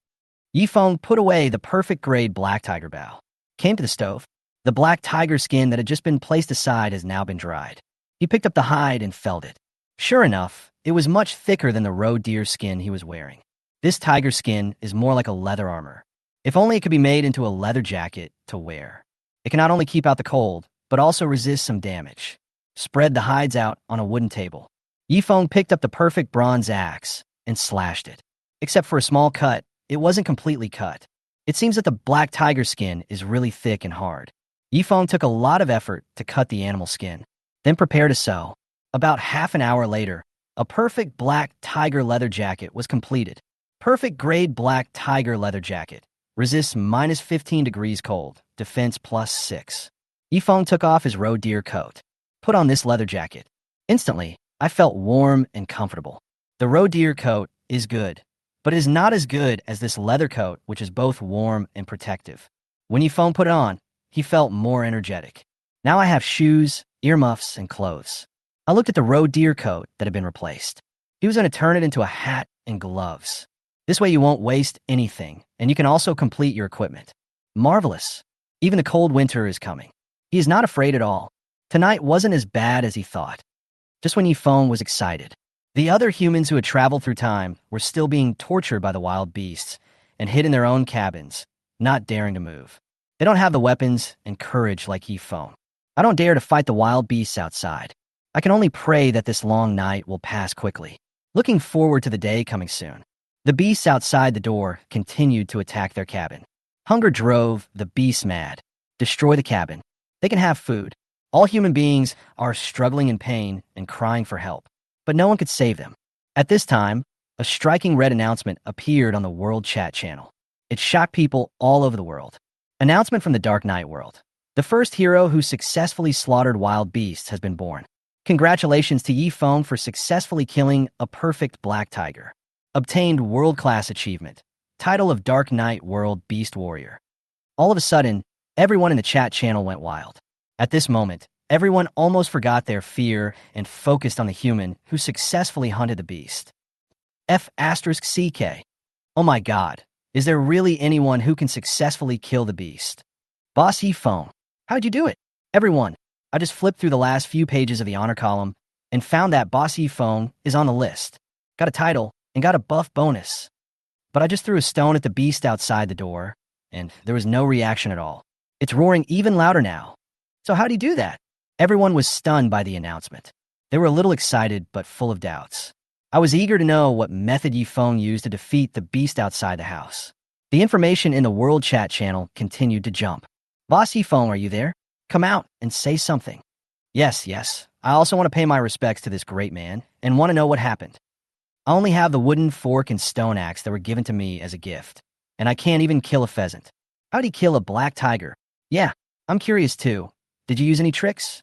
Speaker 1: Yifeng put away the perfect grade black tiger bow. Came to the stove. The black tiger skin that had just been placed aside has now been dried. He picked up the hide and felt it. Sure enough, it was much thicker than the roe deer skin he was wearing. This tiger skin is more like a leather armor. If only it could be made into a leather jacket to wear. It can not only keep out the cold, but also resist some damage. Spread the hides out on a wooden table. Yifeng picked up the perfect bronze axe and slashed it. Except for a small cut, it wasn't completely cut. It seems that the black tiger skin is really thick and hard. Yifeng took a lot of effort to cut the animal skin, then prepared to sew. About half an hour later, a perfect black tiger leather jacket was completed. Perfect grade black tiger leather jacket. Resists -15 degrees cold. Defense +6. Yifeng took off his roe deer coat. Put on this leather jacket. Instantly, I felt warm and comfortable. The roe deer coat is good, but it is not as good as this leather coat, which is both warm and protective. When Yifeng put it on, he felt more energetic. Now I have shoes, earmuffs, and clothes. I looked at the roe deer coat that had been replaced. He was going to turn it into a hat and gloves. This way you won't waste anything, and you can also complete your equipment. Marvelous. Even the cold winter is coming. He is not afraid at all. Tonight wasn't as bad as he thought. Just when Yifeng was excited, the other humans who had traveled through time were still being tortured by the wild beasts and hid in their own cabins, not daring to move. They don't have the weapons and courage like Yifeng. I don't dare to fight the wild beasts outside. I can only pray that this long night will pass quickly. Looking forward to the day coming soon. The beasts outside the door continued to attack their cabin. Hunger drove the beasts mad. Destroy the cabin. They can have food. All human beings are struggling in pain and crying for help, but no one could save them. At this time, a striking red announcement appeared on the World Chat channel. It shocked people all over the world. Announcement from the Dark Knight world. The first hero who successfully slaughtered wild beasts has been born. Congratulations to Yi Feng for successfully killing a perfect black tiger. Obtained world-class achievement. Title of Dark Knight World Beast Warrior. All of a sudden, everyone in the chat channel went wild. At this moment, everyone almost forgot their fear and focused on the human who successfully hunted the beast. F***CK. Oh my god, is there really anyone who can successfully kill the beast? Boss Yi Feng, how'd you do it? Everyone, I just flipped through the last few pages of the honor column and found that Boss Yi Feng is on the list. Got a title and got a buff bonus. But I just threw a stone at the beast outside the door, and there was no reaction at all. It's roaring even louder now. So how'd he do that? Everyone was stunned by the announcement. They were a little excited, but full of doubts. I was eager to know what method Yi Feng used to defeat the beast outside the house. The information in the World Chat channel continued to jump. Boss Yi Feng, are you there? Come out and say something. Yes. I also want to pay my respects to this great man and want to know what happened. I only have the wooden fork and stone axe that were given to me as a gift, and I can't even kill a pheasant. How'd he kill a black tiger? Yeah, I'm curious too. Did you use any tricks?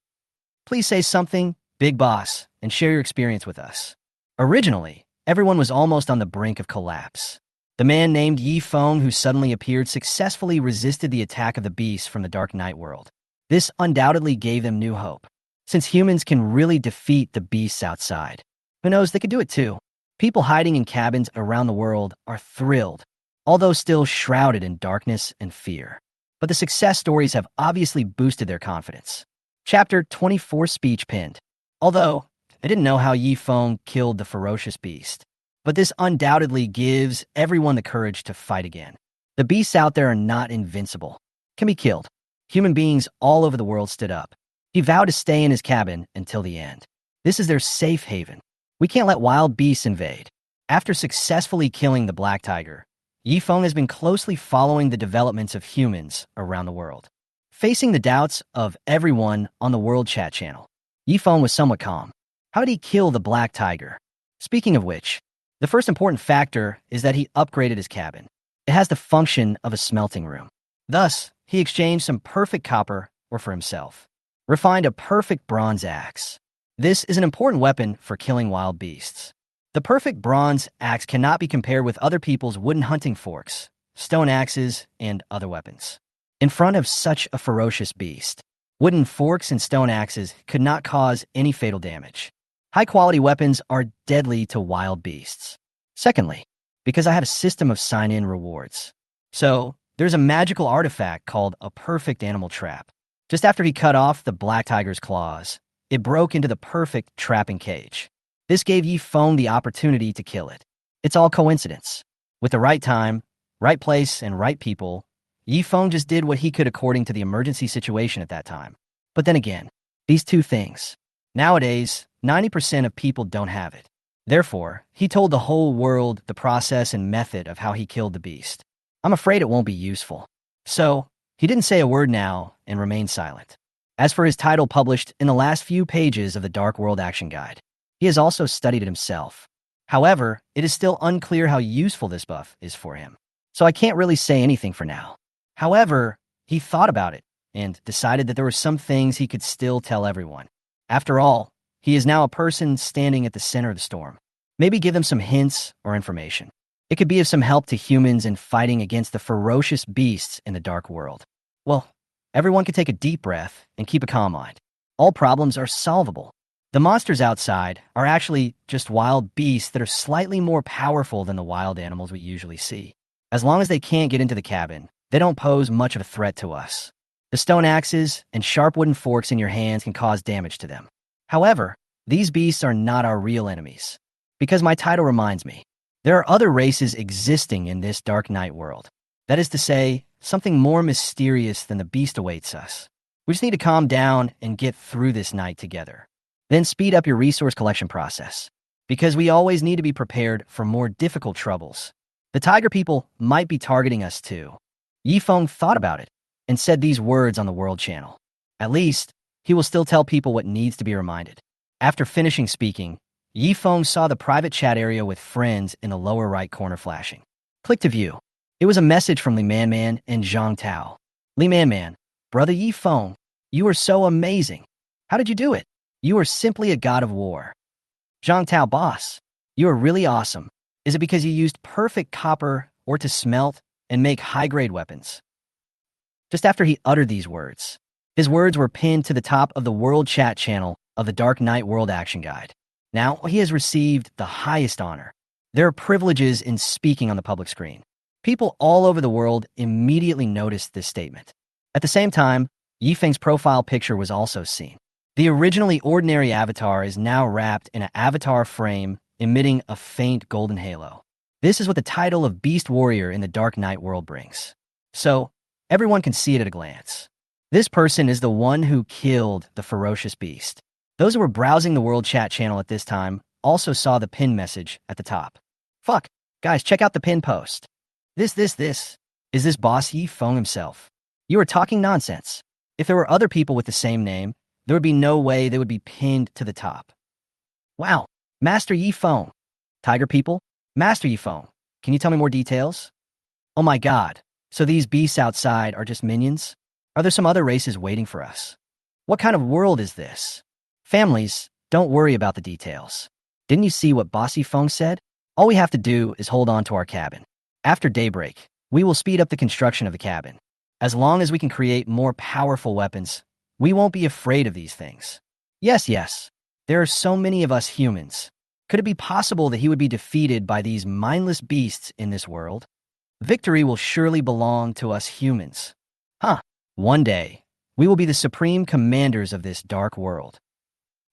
Speaker 1: Please say something, big boss, and share your experience with us. Originally, everyone was almost on the brink of collapse. The man named Yi Feng who suddenly appeared successfully resisted the attack of the beast from the Dark Knight world. This undoubtedly gave them new hope. Since humans can really defeat the beasts outside, who knows, they could do it too. People hiding in cabins around the world are thrilled, although still shrouded in darkness and fear. But the success stories have obviously boosted their confidence. Chapter 24 Speech Pinned. Although, I didn't know how Yi Feng killed the ferocious beast, but this undoubtedly gives everyone the courage to fight again. The beasts out there are not invincible, can be killed. Human beings all over the world stood up. He vowed to stay in his cabin until the end. This is their safe haven. We can't let wild beasts invade. After successfully killing the black tiger, Yi Feng has been closely following the developments of humans around the world. Facing the doubts of everyone on the World Chat channel, Yi Feng was somewhat calm. How did he kill the black tiger? Speaking of which, the first important factor is that he upgraded his cabin. It has the function of a smelting room. Thus, he exchanged some perfect copper, or for himself, refined a perfect bronze axe. This is an important weapon for killing wild beasts. The perfect bronze axe cannot be compared with other people's wooden hunting forks, stone axes, and other weapons. In front of such a ferocious beast, wooden forks and stone axes could not cause any fatal damage. High-quality weapons are deadly to wild beasts. Secondly, because I have a system of sign-in rewards. So, there's a magical artifact called a perfect animal trap. Just after he cut off the black tiger's claws, it broke into the perfect trapping cage. This gave Yi Feng the opportunity to kill it. It's all coincidence. With the right time, right place, and right people, Yi Feng just did what he could according to the emergency situation at that time. But then again, these two things. Nowadays, 90% of people don't have it. Therefore, he told the whole world the process and method of how he killed the beast. I'm afraid it won't be useful. So, he didn't say a word now and remained silent. As for his title published in the last few pages of the Dark World Action Guide, he has also studied it himself. However, it is still unclear how useful this buff is for him. So I can't really say anything for now. However, he thought about it and decided that there were some things he could still tell everyone. After all, he is now a person standing at the center of the storm. Maybe give them some hints or information. It could be of some help to humans in fighting against the ferocious beasts in the dark world. Well, everyone can take a deep breath and keep a calm mind. All problems are solvable. The monsters outside are actually just wild beasts that are slightly more powerful than the wild animals we usually see. As long as they can't get into the cabin, they don't pose much of a threat to us. The stone axes and sharp wooden forks in your hands can cause damage to them. However, these beasts are not our real enemies. Because my title reminds me, there are other races existing in this Dark Knight world. That is to say, something more mysterious than the beast awaits us. We just need to calm down and get through this night together. Then speed up your resource collection process. because we always need to be prepared for more difficult troubles. The tiger people might be targeting us too. Yifeng thought about it and said these words on the World Channel. At least, he will still tell people what needs to be reminded. After finishing speaking, Yifeng saw the private chat area with friends in the lower right corner flashing. Click to view. It was a message from Li Man and Zhang Tao. Li Man, brother Yifeng, you are so amazing. How did you do it? You are simply a god of war. Zhang Tao, boss, you are really awesome. Is it because you used perfect copper ore to smelt and make high-grade weapons? Just after he uttered these words, his words were pinned to the top of the World Chat channel of the Dark Knight World Action Guide. Now he has received the highest honor. There are privileges in speaking on the public screen. People all over the world immediately noticed this statement. At the same time, Yifeng's profile picture was also seen. The originally ordinary avatar is now wrapped in an avatar frame emitting a faint golden halo. This is what the title of Beast Warrior in the Dark Knight world brings. So, everyone can see it at a glance. This person is the one who killed the ferocious beast. Those who were browsing the World Chat channel at this time also saw the pin message at the top. Fuck, guys, check out the pin post. Is this boss Yifeng himself? You are talking nonsense. If there were other people with the same name, there would be no way they would be pinned to the top. Wow, Master Yifeng. Tiger people? Master Yifeng, can you tell me more details? Oh my god, so these beasts outside are just minions? Are there some other races waiting for us? What kind of world is this? Families, don't worry about the details. Didn't you see what Boss Yifeng said? All we have to do is hold on to our cabin. After daybreak, we will speed up the construction of the cabin. As long as we can create more powerful weapons, we won't be afraid of these things. Yes, there are so many of us humans. Could it be possible that he would be defeated by these mindless beasts in this world? Victory will surely belong to us humans. One day, we will be the supreme commanders of this dark world.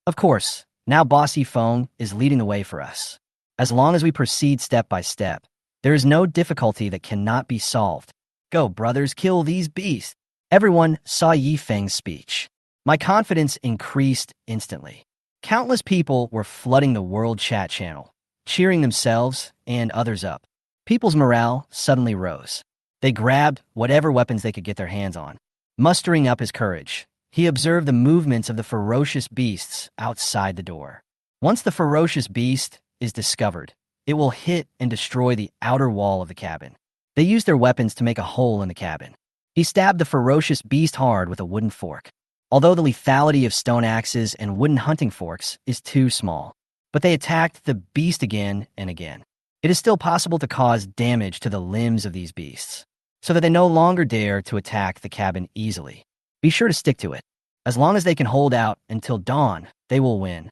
Speaker 1: Of course, now Boss Yifeng is leading the way for us. As long as we proceed step by step, there is no difficulty that cannot be solved. Go, brothers, kill these beasts. Everyone saw Yifeng's speech. My confidence increased instantly. Countless people were flooding the World Chat channel, cheering themselves and others up. People's morale suddenly rose. They grabbed whatever weapons they could get their hands on. Mustering up his courage, he observed the movements of the ferocious beasts outside the door. Once the ferocious beast is discovered, it will hit and destroy the outer wall of the cabin. They used their weapons to make a hole in the cabin. He stabbed the ferocious beast hard with a wooden fork. Although the lethality of stone axes and wooden hunting forks is too small, but they attacked the beast again and again. It is still possible to cause damage to the limbs of these beasts, so that they no longer dare to attack the cabin easily. Be sure to stick to it. As long as they can hold out until dawn, they will win.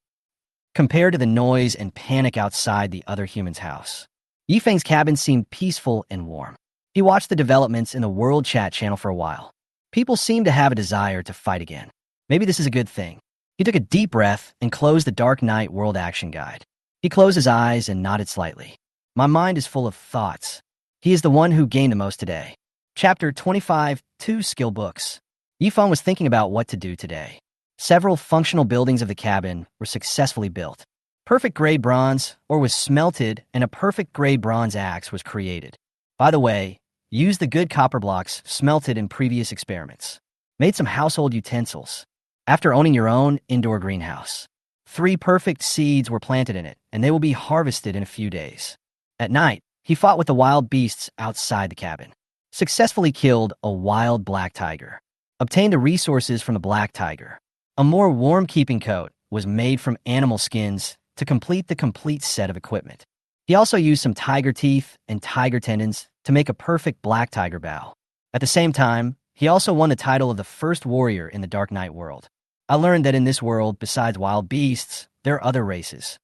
Speaker 1: Compared to the noise and panic outside the other human's house, Yifeng's cabin seemed peaceful and warm. He watched the developments in the World Chat channel for a while. People seemed to have a desire to fight again. Maybe this is a good thing. He took a deep breath and closed the Dark Knight World Action Guide. He closed his eyes and nodded slightly. My mind is full of thoughts. He is the one who gained the most today. Chapter 25, 2 Skill Books. Yifeng was thinking about what to do today. Several functional buildings of the cabin were successfully built. Perfect grade bronze ore was smelted and a perfect grade bronze axe was created. By the way, use the good copper blocks smelted in previous experiments. Made some household utensils. After owning your own indoor greenhouse, 3 perfect seeds were planted in it, and they will be harvested in a few days. At night, he fought with the wild beasts outside the cabin. Successfully killed a wild black tiger. Obtained the resources from the black tiger. A more warm keeping coat was made from animal skins to complete the complete set of equipment. He also used some tiger teeth and tiger tendons to make a perfect black tiger bow. At the same time, he also won the title of the first warrior in the Dark Knight world. I learned that in this world, besides wild beasts, there are other races.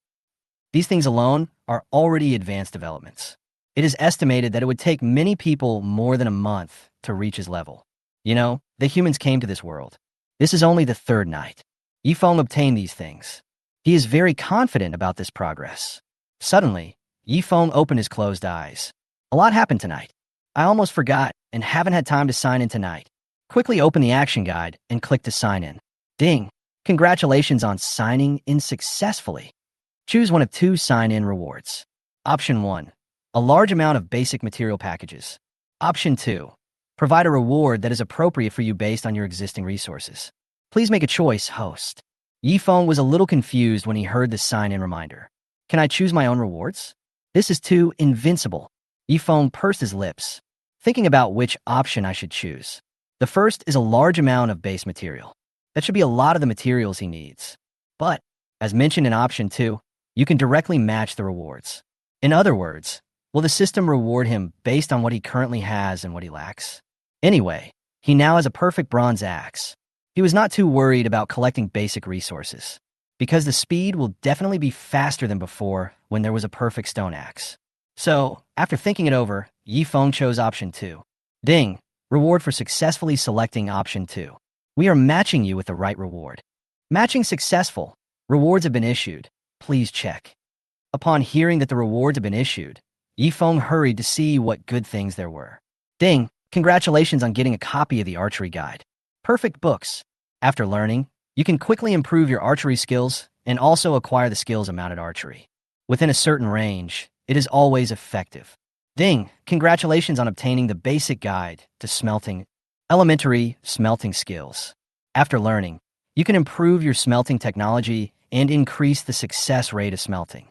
Speaker 1: These things alone are already advanced developments. It is estimated that it would take many people more than a month to reach his level. You know, the humans came to this world. This is only the 3rd night. Yifeng obtained these things. He is very confident about this progress. Suddenly, Yifeng opened his closed eyes. A lot happened tonight. I almost forgot and haven't had time to sign in tonight. Quickly open the action guide and click to sign in. Ding! Congratulations on signing in successfully. Choose one of two sign-in rewards. Option 1. A large amount of basic material packages. Option 2. Provide a reward that is appropriate for you based on your existing resources. Please make a choice, host. Yifeng was a little confused when he heard the sign-in reminder. Can I choose my own rewards? This is too invincible. Yifeng pursed his lips, thinking about which option I should choose. The first is a large amount of base material. That should be a lot of the materials he needs. But, as mentioned in option 2, you can directly match the rewards. In other words, will the system reward him based on what he currently has and what he lacks? Anyway, he now has a perfect bronze axe. He was not too worried about collecting basic resources, because the speed will definitely be faster than before when there was a perfect stone axe. So, after thinking it over, Yifeng chose option 2. Ding! Reward for successfully selecting option 2. We are matching you with the right reward. Matching successful. Rewards have been issued. Please check. Upon hearing that the rewards have been issued, Yifeng hurried to see what good things there were. Ding! Congratulations on getting a copy of the archery guide. Perfect books. After learning, you can quickly improve your archery skills and also acquire the skills of mounted archery. Within a certain range, it is always effective. Ding! Congratulations on obtaining the basic guide to smelting. Elementary smelting skills. After learning, you can improve your smelting technology and increase the success rate of smelting.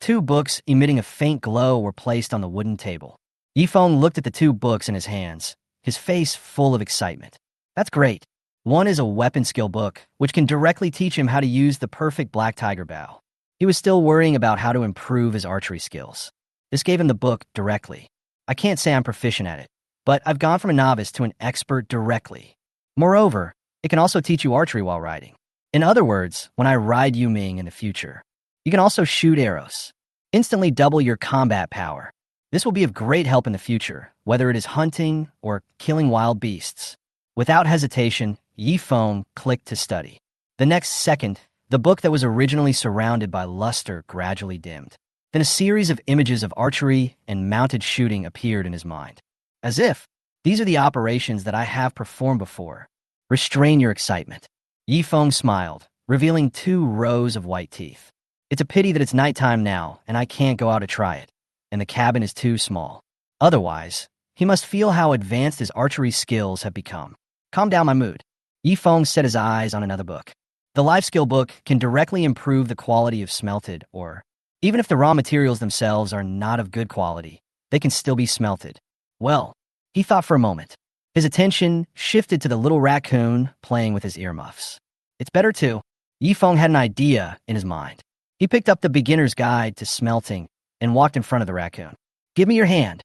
Speaker 1: 2 books emitting a faint glow were placed on the wooden table. Yifeng looked at the 2 books in his hands, his face full of excitement. That's great. One is a weapon skill book, which can directly teach him how to use the perfect black tiger bow. He was still worrying about how to improve his archery skills. This gave him the book directly. I can't say I'm proficient at it, but I've gone from a novice to an expert directly. Moreover, it can also teach you archery while riding. In other words, when I ride Yu Ming in the future, you can also shoot arrows. Instantly double your combat power. This will be of great help in the future, whether it is hunting or killing wild beasts. Without hesitation, Yifeng clicked to study. The next second, the book that was originally surrounded by luster gradually dimmed. Then a series of images of archery and mounted shooting appeared in his mind. As if, these are the operations that I have performed before. Restrain your excitement. Yifeng smiled, revealing 2 rows of white teeth. It's a pity that it's nighttime now and I can't go out to try it, and the cabin is too small. Otherwise, he must feel how advanced his archery skills have become. Calm down my mood. Yifeng set his eyes on another book. The life skill book can directly improve the quality of smelted, or even if the raw materials themselves are not of good quality, they can still be smelted. Well, he thought for a moment. His attention shifted to the little raccoon playing with his earmuffs. It's better to. Yifeng had an idea in his mind. He picked up the beginner's guide to smelting and walked in front of the raccoon. Give me your hand.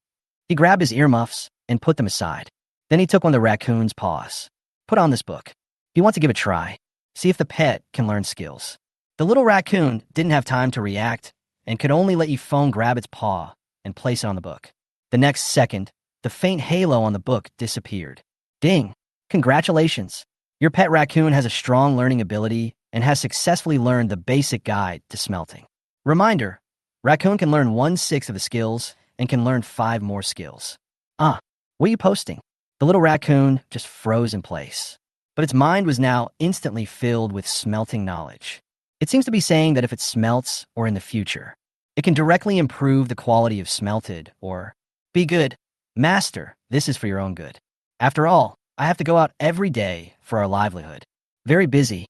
Speaker 1: He grabbed his earmuffs and put them aside. Then he took one of the raccoon's paws. Put on this book. You want to give it a try. See if the pet can learn skills. The little raccoon didn't have time to react and could only let Yifeng grab its paw and place it on the book. The next second, the faint halo on the book disappeared. Ding! Congratulations! Your pet raccoon has a strong learning ability and has successfully learned the basic guide to smelting. Reminder, raccoon can learn 1/6 of the skills and can learn 5 more skills. What are you posting? The little raccoon just froze in place. But its mind was now instantly filled with smelting knowledge. It seems to be saying that if it smelts or in the future, it can directly improve the quality of smelted or be good. Master, this is for your own good. After all, I have to go out every day for our livelihood. Very busy.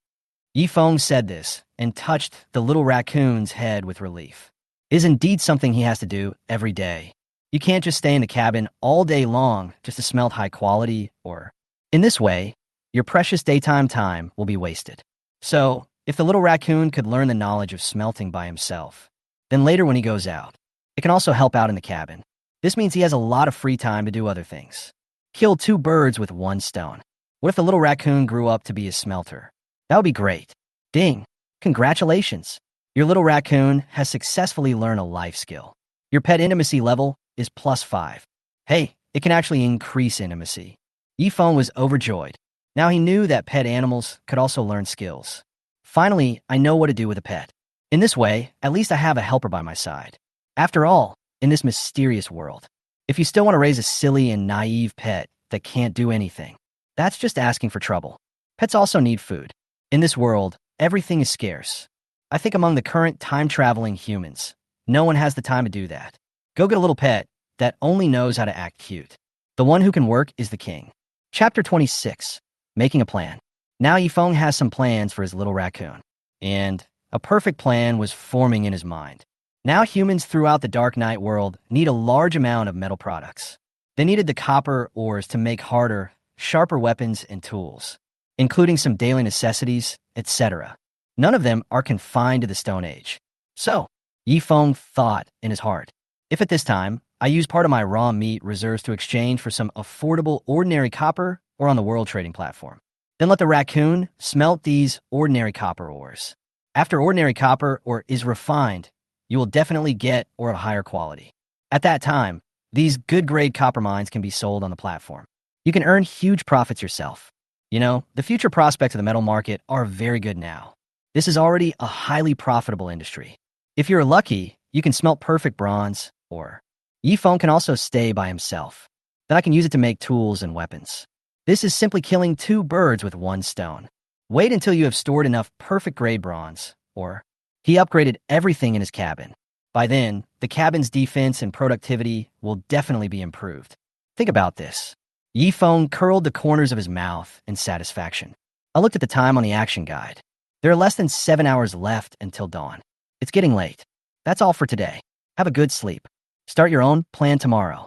Speaker 1: Yifeng said this and touched the little raccoon's head with relief. It is indeed something he has to do every day. You can't just stay in the cabin all day long just to smelt high quality or... In this way, your precious daytime time will be wasted. So, if the little raccoon could learn the knowledge of smelting by himself, then later when he goes out, it can also help out in the cabin. This means he has a lot of free time to do other things. Kill 2 birds with 1 stone. What if the little raccoon grew up to be a smelter? That would be great. Ding! Congratulations! Your little raccoon has successfully learned a life skill. Your pet intimacy level is +5. Hey, it can actually increase intimacy. Yifeng was overjoyed. Now he knew that pet animals could also learn skills. Finally, I know what to do with a pet. In this way, at least I have a helper by my side. After all, in this mysterious world, if you still want to raise a silly and naive pet that can't do anything, that's just asking for trouble. Pets also need food. In this world, everything is scarce. I think among the current time-traveling humans, no one has the time to do that. Go get a little pet that only knows how to act cute. The one who can work is the king. Chapter 26. Making a plan. Now Yifeng has some plans for his little raccoon. And a perfect plan was forming in his mind. Now humans throughout the Dark Knight world need a large amount of metal products. They needed the copper ores to make harder, sharper weapons and tools, including some daily necessities, etc. None of them are confined to the Stone Age. So, Yifeng thought in his heart, if at this time I use part of my raw meat reserves to exchange for some affordable ordinary copper or on the world trading platform, then let the raccoon smelt these ordinary copper ores. After ordinary copper ore is refined, you will definitely get ore of higher quality. At that time, these good-grade copper mines can be sold on the platform. You can earn huge profits yourself. You know, the future prospects of the metal market are very good now. This is already a highly profitable industry. If you're lucky, you can smelt perfect bronze, or Yifeng can also stay by himself. Then I can use it to make tools and weapons. This is simply killing two birds with one stone. Wait until you have stored enough perfect-grade bronze, or he upgraded everything in his cabin. By then, the cabin's defense and productivity will definitely be improved. Think about this. Yifeng curled the corners of his mouth in satisfaction. I looked at the time on the action guide. There are less than 7 hours left until dawn. It's getting late. That's all for today. Have a good sleep. Start your own plan tomorrow.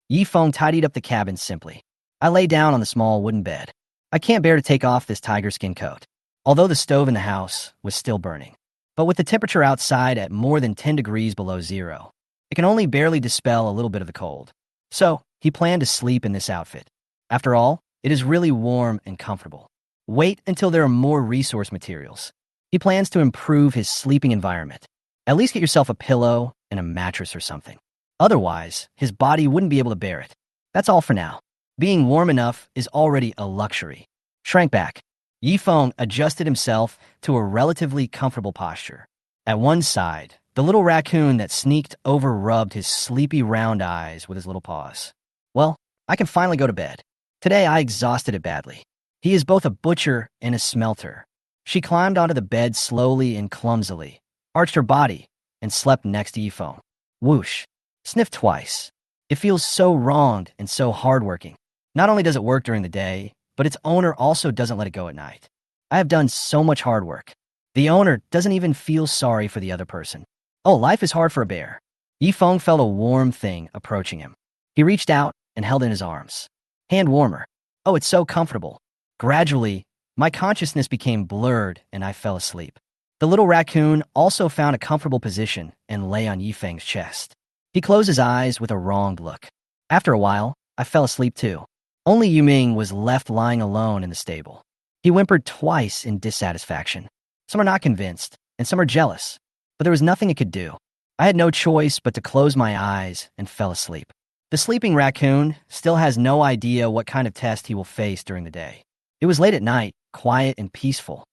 Speaker 1: Yifeng tidied up the cabin simply. I lay down on the small wooden bed. I can't bear to take off this tiger skin coat, although the stove in the house was still burning. But with the temperature outside at more than 10 degrees below zero, it can only barely dispel a little bit of the cold. So, he planned to sleep in this outfit. After all, it is really warm and comfortable. Wait until there are more resource materials. He plans to improve his sleeping environment. At least get yourself a pillow and a mattress or something. Otherwise, his body wouldn't be able to bear it. That's all for now. Being warm enough is already a luxury. Shrank back. Yifeng adjusted himself to a relatively comfortable posture. At one side, the little raccoon that sneaked over rubbed his sleepy round eyes with his little paws. Well, I can finally go to bed. Today I exhausted it badly. He is both a butcher and a smelter. She climbed onto the bed slowly and clumsily, arched her body, and slept next to Yifeng. Whoosh. Sniffed twice. It feels so wronged and so hardworking. Not only does it work during the day, but its owner also doesn't let it go at night. I have done so much hard work. The owner doesn't even feel sorry for the other person. Oh, life is hard for a bear. Yifeng felt a warm thing approaching him. He reached out and held in his arms. Hand warmer. Oh, it's so comfortable. Gradually, my consciousness became blurred and I fell asleep. The little raccoon also found a comfortable position and lay on Yifeng's chest. He closed his eyes with a wronged look. After a while, I fell asleep too. Only Yuming was left lying alone in the stable. He whimpered twice in dissatisfaction. Some are not convinced, and some are jealous. But there was nothing it could do. I had no choice but to close my eyes and fell asleep. The sleeping raccoon still has no idea what kind of test he will face during the day. It was late at night, quiet and peaceful.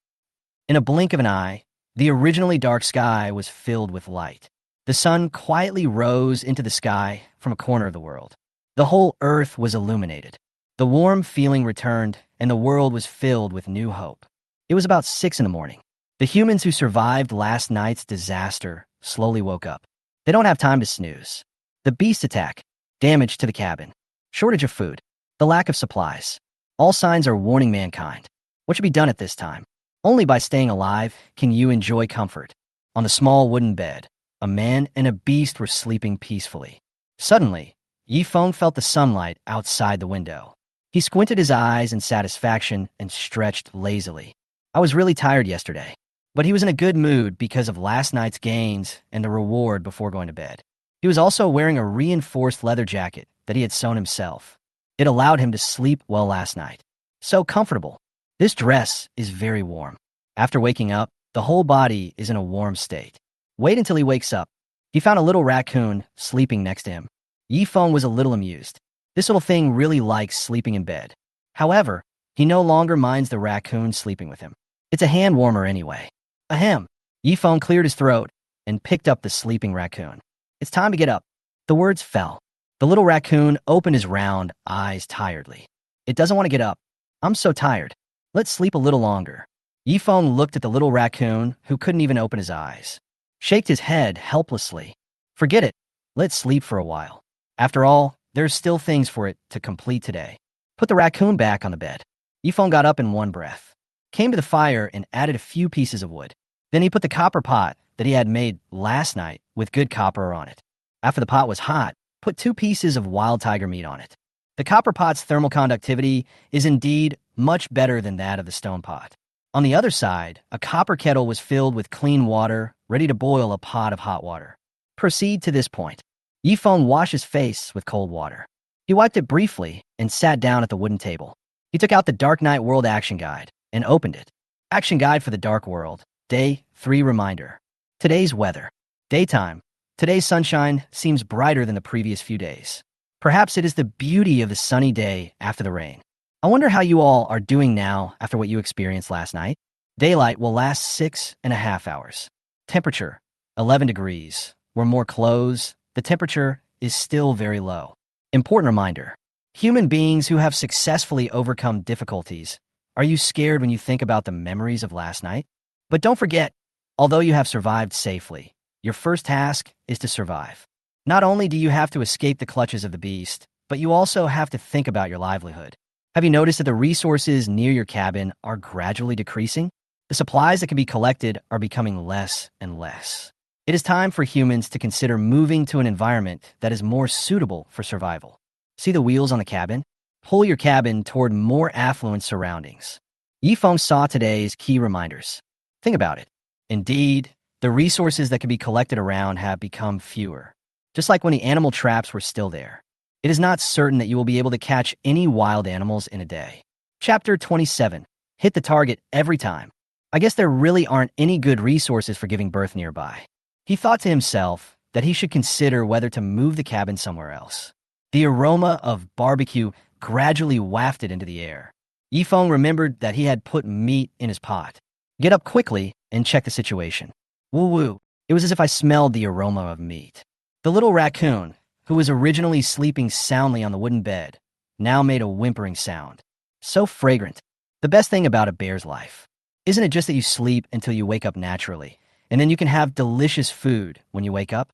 Speaker 1: In a blink of an eye, the originally dark sky was filled with light. The sun quietly rose into the sky from a corner of the world. The whole earth was illuminated. The warm feeling returned, and the world was filled with new hope. It was about 6 in the morning. The humans who survived last night's disaster slowly woke up. They don't have time to snooze. The beast attack, damage to the cabin, shortage of food, the lack of supplies. All signs are warning mankind. What should be done at this time? Only by staying alive can you enjoy comfort. On the small wooden bed, a man and a beast were sleeping peacefully. Suddenly, Yifeng felt the sunlight outside the window. He squinted his eyes in satisfaction and stretched lazily. I was really tired yesterday, but he was in a good mood because of last night's gains and the reward before going to bed. He was also wearing a reinforced leather jacket that he had sewn himself. It allowed him to sleep well last night. So comfortable. This dress is very warm. After waking up, the whole body is in a warm state. Wait until he wakes up. He found a little raccoon sleeping next to him. Yifeng was a little amused. This little thing really likes sleeping in bed. However, he no longer minds the raccoon sleeping with him. It's a hand warmer anyway. Ahem. Yifeng cleared his throat and picked up the sleeping raccoon. It's time to get up. The words fell. The little raccoon opened his round eyes tiredly. It doesn't want to get up. I'm so tired. Let's sleep a little longer. Yifeng looked at the little raccoon, who couldn't even open his eyes. Shaked his head helplessly. Forget it. Let's sleep for a while. After all, there's still things for it to complete today. Put the raccoon back on the bed. Yifeng got up in one breath, came to the fire and added a few pieces of wood. Then he put the copper pot that he had made last night with good copper on it. After the pot was hot, put 2 pieces of wild tiger meat on it. The copper pot's thermal conductivity is indeed much better than that of the stone pot. On the other side, a copper kettle was filled with clean water, ready to boil a pot of hot water. Proceed to this point. Yifeng washed his face with cold water. He wiped it briefly and sat down at the wooden table. He took out the Dark Knight World Action Guide and opened it. Action Guide for the Dark World. Day 3 reminder. Today's weather. Daytime. Today's sunshine seems brighter than the previous few days. Perhaps it is the beauty of the sunny day after the rain. I wonder how you all are doing now after what you experienced last night. Daylight will last 6.5 hours. Temperature, 11 degrees. Wear more clothes. The temperature is still very low. Important reminder. Human beings who have successfully overcome difficulties, are you scared when you think about the memories of last night? But don't forget, although you have survived safely, your first task is to survive. Not only do you have to escape the clutches of the beast, but you also have to think about your livelihood. Have you noticed that the resources near your cabin are gradually decreasing? The supplies that can be collected are becoming less and less. It is time for humans to consider moving to an environment that is more suitable for survival. See the wheels on the cabin? Pull your cabin toward more affluent surroundings. Yifeng saw today's key reminders. Think about it. Indeed, the resources that can be collected around have become fewer. Just like when the animal traps were still there. It is not certain that you will be able to catch any wild animals in a day. Chapter 27. Hit the target every time. I guess there really aren't any good resources for giving birth nearby. He thought to himself that he should consider whether to move the cabin somewhere else. The aroma of barbecue gradually wafted into the air. Yifeng remembered that he had put meat in his pot. Get up quickly and check the situation. Woo-woo. It was as if I smelled the aroma of meat. The little raccoon, who was originally sleeping soundly on the wooden bed, now made a whimpering sound. So fragrant. The best thing about a bear's life. Isn't it just that you sleep until you wake up naturally, and then you can have delicious food when you wake up?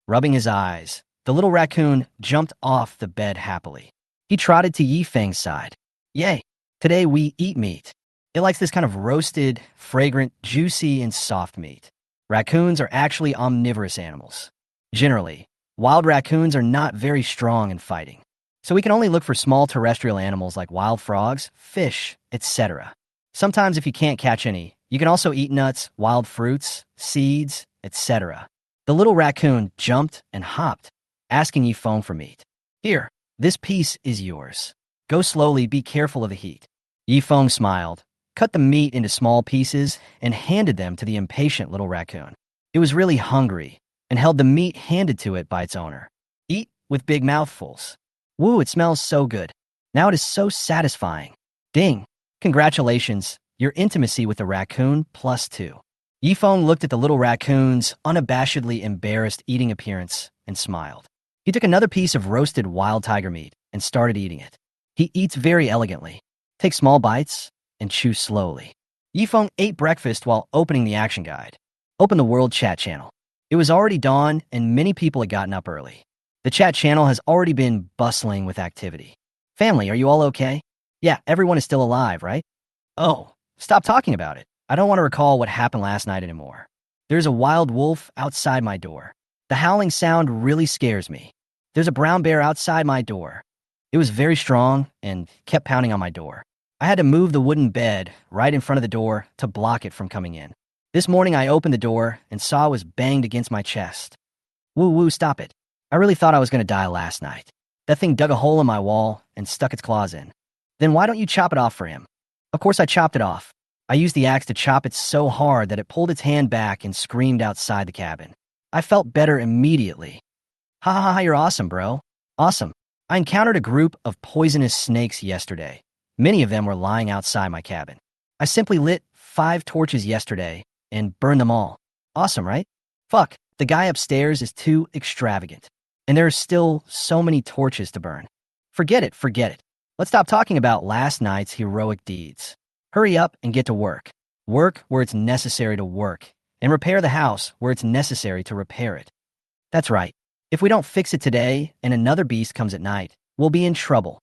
Speaker 1: Rubbing his eyes, the little raccoon jumped off the bed happily. He trotted to Yifeng's side. Yay, today we eat meat. It likes this kind of roasted, fragrant, juicy, and soft meat. Raccoons are actually omnivorous animals. Generally, wild raccoons are not very strong in fighting, so we can only look for small terrestrial animals like wild frogs, fish, etc. Sometimes if you can't catch any, you can also eat nuts, wild fruits, seeds, etc. The little raccoon jumped and hopped, asking Yifeng for meat. Here, this piece is yours. Go slowly, be careful of the heat. Yifeng smiled, cut the meat into small pieces, and handed them to the impatient little raccoon. It was really hungry, and held the meat handed to it by its owner. Eat with big mouthfuls. Woo, it smells so good. Now it is so satisfying. Ding. Congratulations, your intimacy with the raccoon +2. Yifeng looked at the little raccoon's unabashedly embarrassed eating appearance and smiled. He took another piece of roasted wild tiger meat and started eating it. He eats very elegantly. Take small bites and chew slowly. Yifeng ate breakfast while opening the action guide. Open the world chat channel. It was already dawn, and many people had gotten up early. The chat channel has already been bustling with activity. Family, are you all okay? Yeah, everyone is still alive, right? Oh, stop talking about it. I don't want to recall what happened last night anymore. There's a wild wolf outside my door. The howling sound really scares me. There's a brown bear outside my door. It was very strong and kept pounding on my door. I had to move the wooden bed right in front of the door to block it from coming in. This morning I opened the door and saw it was banged against my chest. Woo, stop it. I really thought I was going to die last night. That thing dug a hole in my wall and stuck its claws in. Then why don't you chop it off for him? Of course I chopped it off. I used the axe to chop it so hard that it pulled its hand back and screamed outside the cabin. I felt better immediately. Ha ha ha, you're awesome, bro. Awesome. I encountered a group of poisonous snakes yesterday. Many of them were lying outside my cabin. I simply lit 5 torches yesterday and burned them all. Awesome, right? Fuck, the guy upstairs is too extravagant. And there are still so many torches to burn. Forget it. Let's stop talking about last night's heroic deeds. Hurry up and get to work. Work where it's necessary to work, and repair the house where it's necessary to repair it. That's right. If we don't fix it today and another beast comes at night, we'll be in trouble.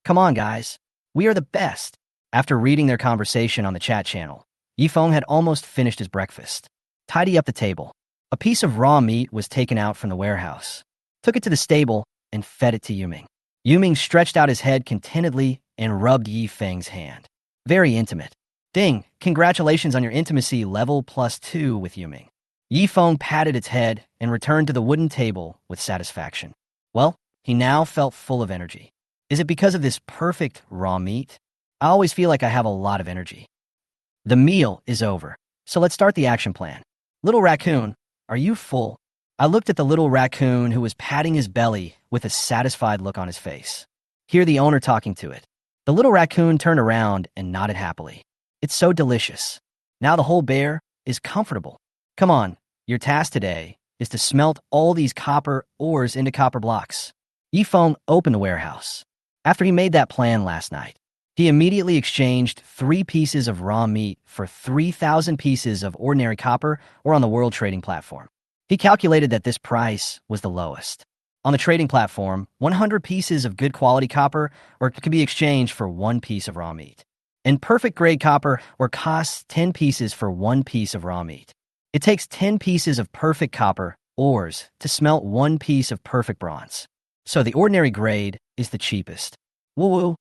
Speaker 1: Come on, guys. We are the best. After reading their conversation on the chat channel, Yifeng had almost finished his breakfast. Tidy up the table. A piece of raw meat was taken out from the warehouse, took it to the stable, and fed it to Yuming. Yuming stretched out his head contentedly and rubbed Yifeng's hand. Very intimate. Ding, congratulations on your intimacy level +2 with Yuming. Yifeng patted its head and returned to the wooden table with satisfaction. Well, he now felt full of energy. Is it because of this perfect raw meat? I always feel like I have a lot of energy. The meal is over, so let's start the action plan. Little raccoon, are you full? I looked at the little raccoon who was patting his belly with a satisfied look on his face. Hear the owner talking to it. The little raccoon turned around and nodded happily. It's so delicious. Now the whole bear is comfortable. Come on, your task today is to smelt all these copper ores into copper blocks. Yifeng opened the warehouse. After he made that plan last night, he immediately exchanged 3 pieces of raw meat for 3,000 pieces of ordinary copper or on the world trading platform. He calculated that this price was the lowest. On the trading platform, 100 pieces of good quality copper could be exchanged for 1 piece of raw meat. And perfect grade copper costs 10 pieces for 1 piece of raw meat. It takes 10 pieces of perfect copper ores to smelt 1 piece of perfect bronze. So the ordinary grade is the cheapest. Woo-woo.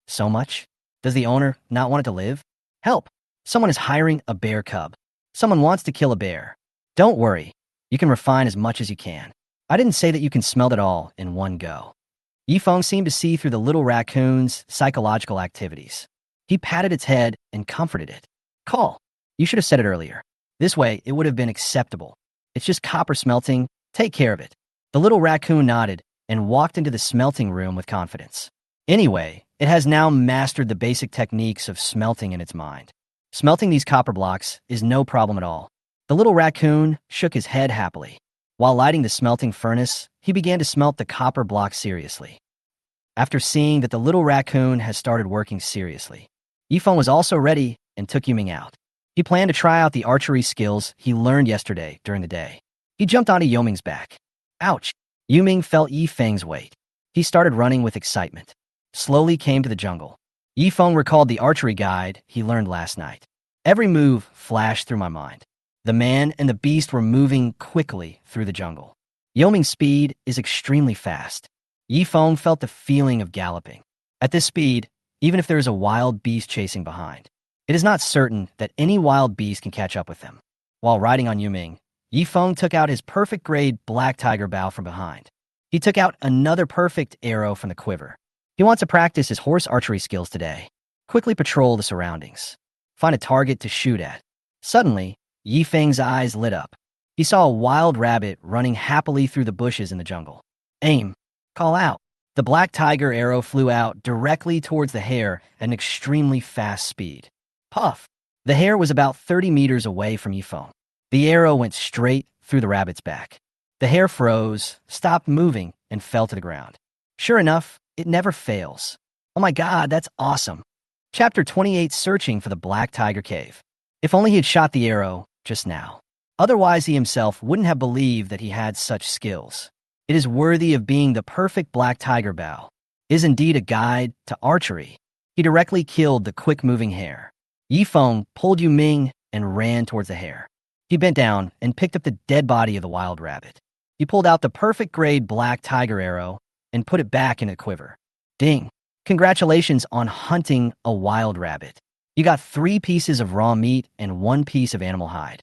Speaker 1: So much? Does the owner not want it to live? Help! Someone is hiring a bear cub. Someone wants to kill a bear. Don't worry. You can refine as much as you can. I didn't say that you can smelt it all in one go. Yifeng seemed to see through the little raccoon's psychological activities. He patted its head and comforted it. Call. You should have said it earlier. This way, it would have been acceptable. It's just copper smelting. Take care of it. The little raccoon nodded and walked into the smelting room with confidence. Anyway, it has now mastered the basic techniques of smelting in its mind. Smelting these copper blocks is no problem at all. The little raccoon shook his head happily. While lighting the smelting furnace, he began to smelt the copper blocks seriously. After seeing that the little raccoon has started working seriously, Yifeng was also ready and took Yuming out. He planned to try out the archery skills he learned yesterday during the day. He jumped onto Yuming's back. Ouch! Yuming felt Yifeng's weight. He started running with excitement. Slowly came to the jungle. Yifeng recalled the archery guide he learned last night. Every move flashed through my mind. The man and the beast were moving quickly through the jungle. Yuming's speed is extremely fast. Yifeng felt the feeling of galloping. At this speed, even if there is a wild beast chasing behind, it is not certain that any wild beast can catch up with them. While riding on Yuming, Yifeng took out his perfect grade black tiger bow from behind. He took out another perfect arrow from the quiver. He wants to practice his horse archery skills today. Quickly patrol the surroundings. Find a target to shoot at. Suddenly, Yifeng's eyes lit up. He saw a wild rabbit running happily through the bushes in the jungle. Aim. Call out. The black tiger arrow flew out directly towards the hare at an extremely fast speed. Puff! The hare was about 30 meters away from Yifeng. The arrow went straight through the rabbit's back. The hare froze, stopped moving, and fell to the ground. Sure enough, it never fails. Oh my god, that's awesome. Chapter 28, Searching for the Black Tiger Cave. If only he had shot the arrow just now. Otherwise, he himself wouldn't have believed that he had such skills. It is worthy of being the perfect black tiger bow. It is indeed a guide to archery. He directly killed the quick-moving hare. Yifeng pulled Yuming and ran towards the hare. He bent down and picked up the dead body of the wild rabbit. He pulled out the perfect grade black tiger arrow and put it back in the quiver. Ding! Congratulations on hunting a wild rabbit. You got 3 pieces of raw meat and 1 piece of animal hide.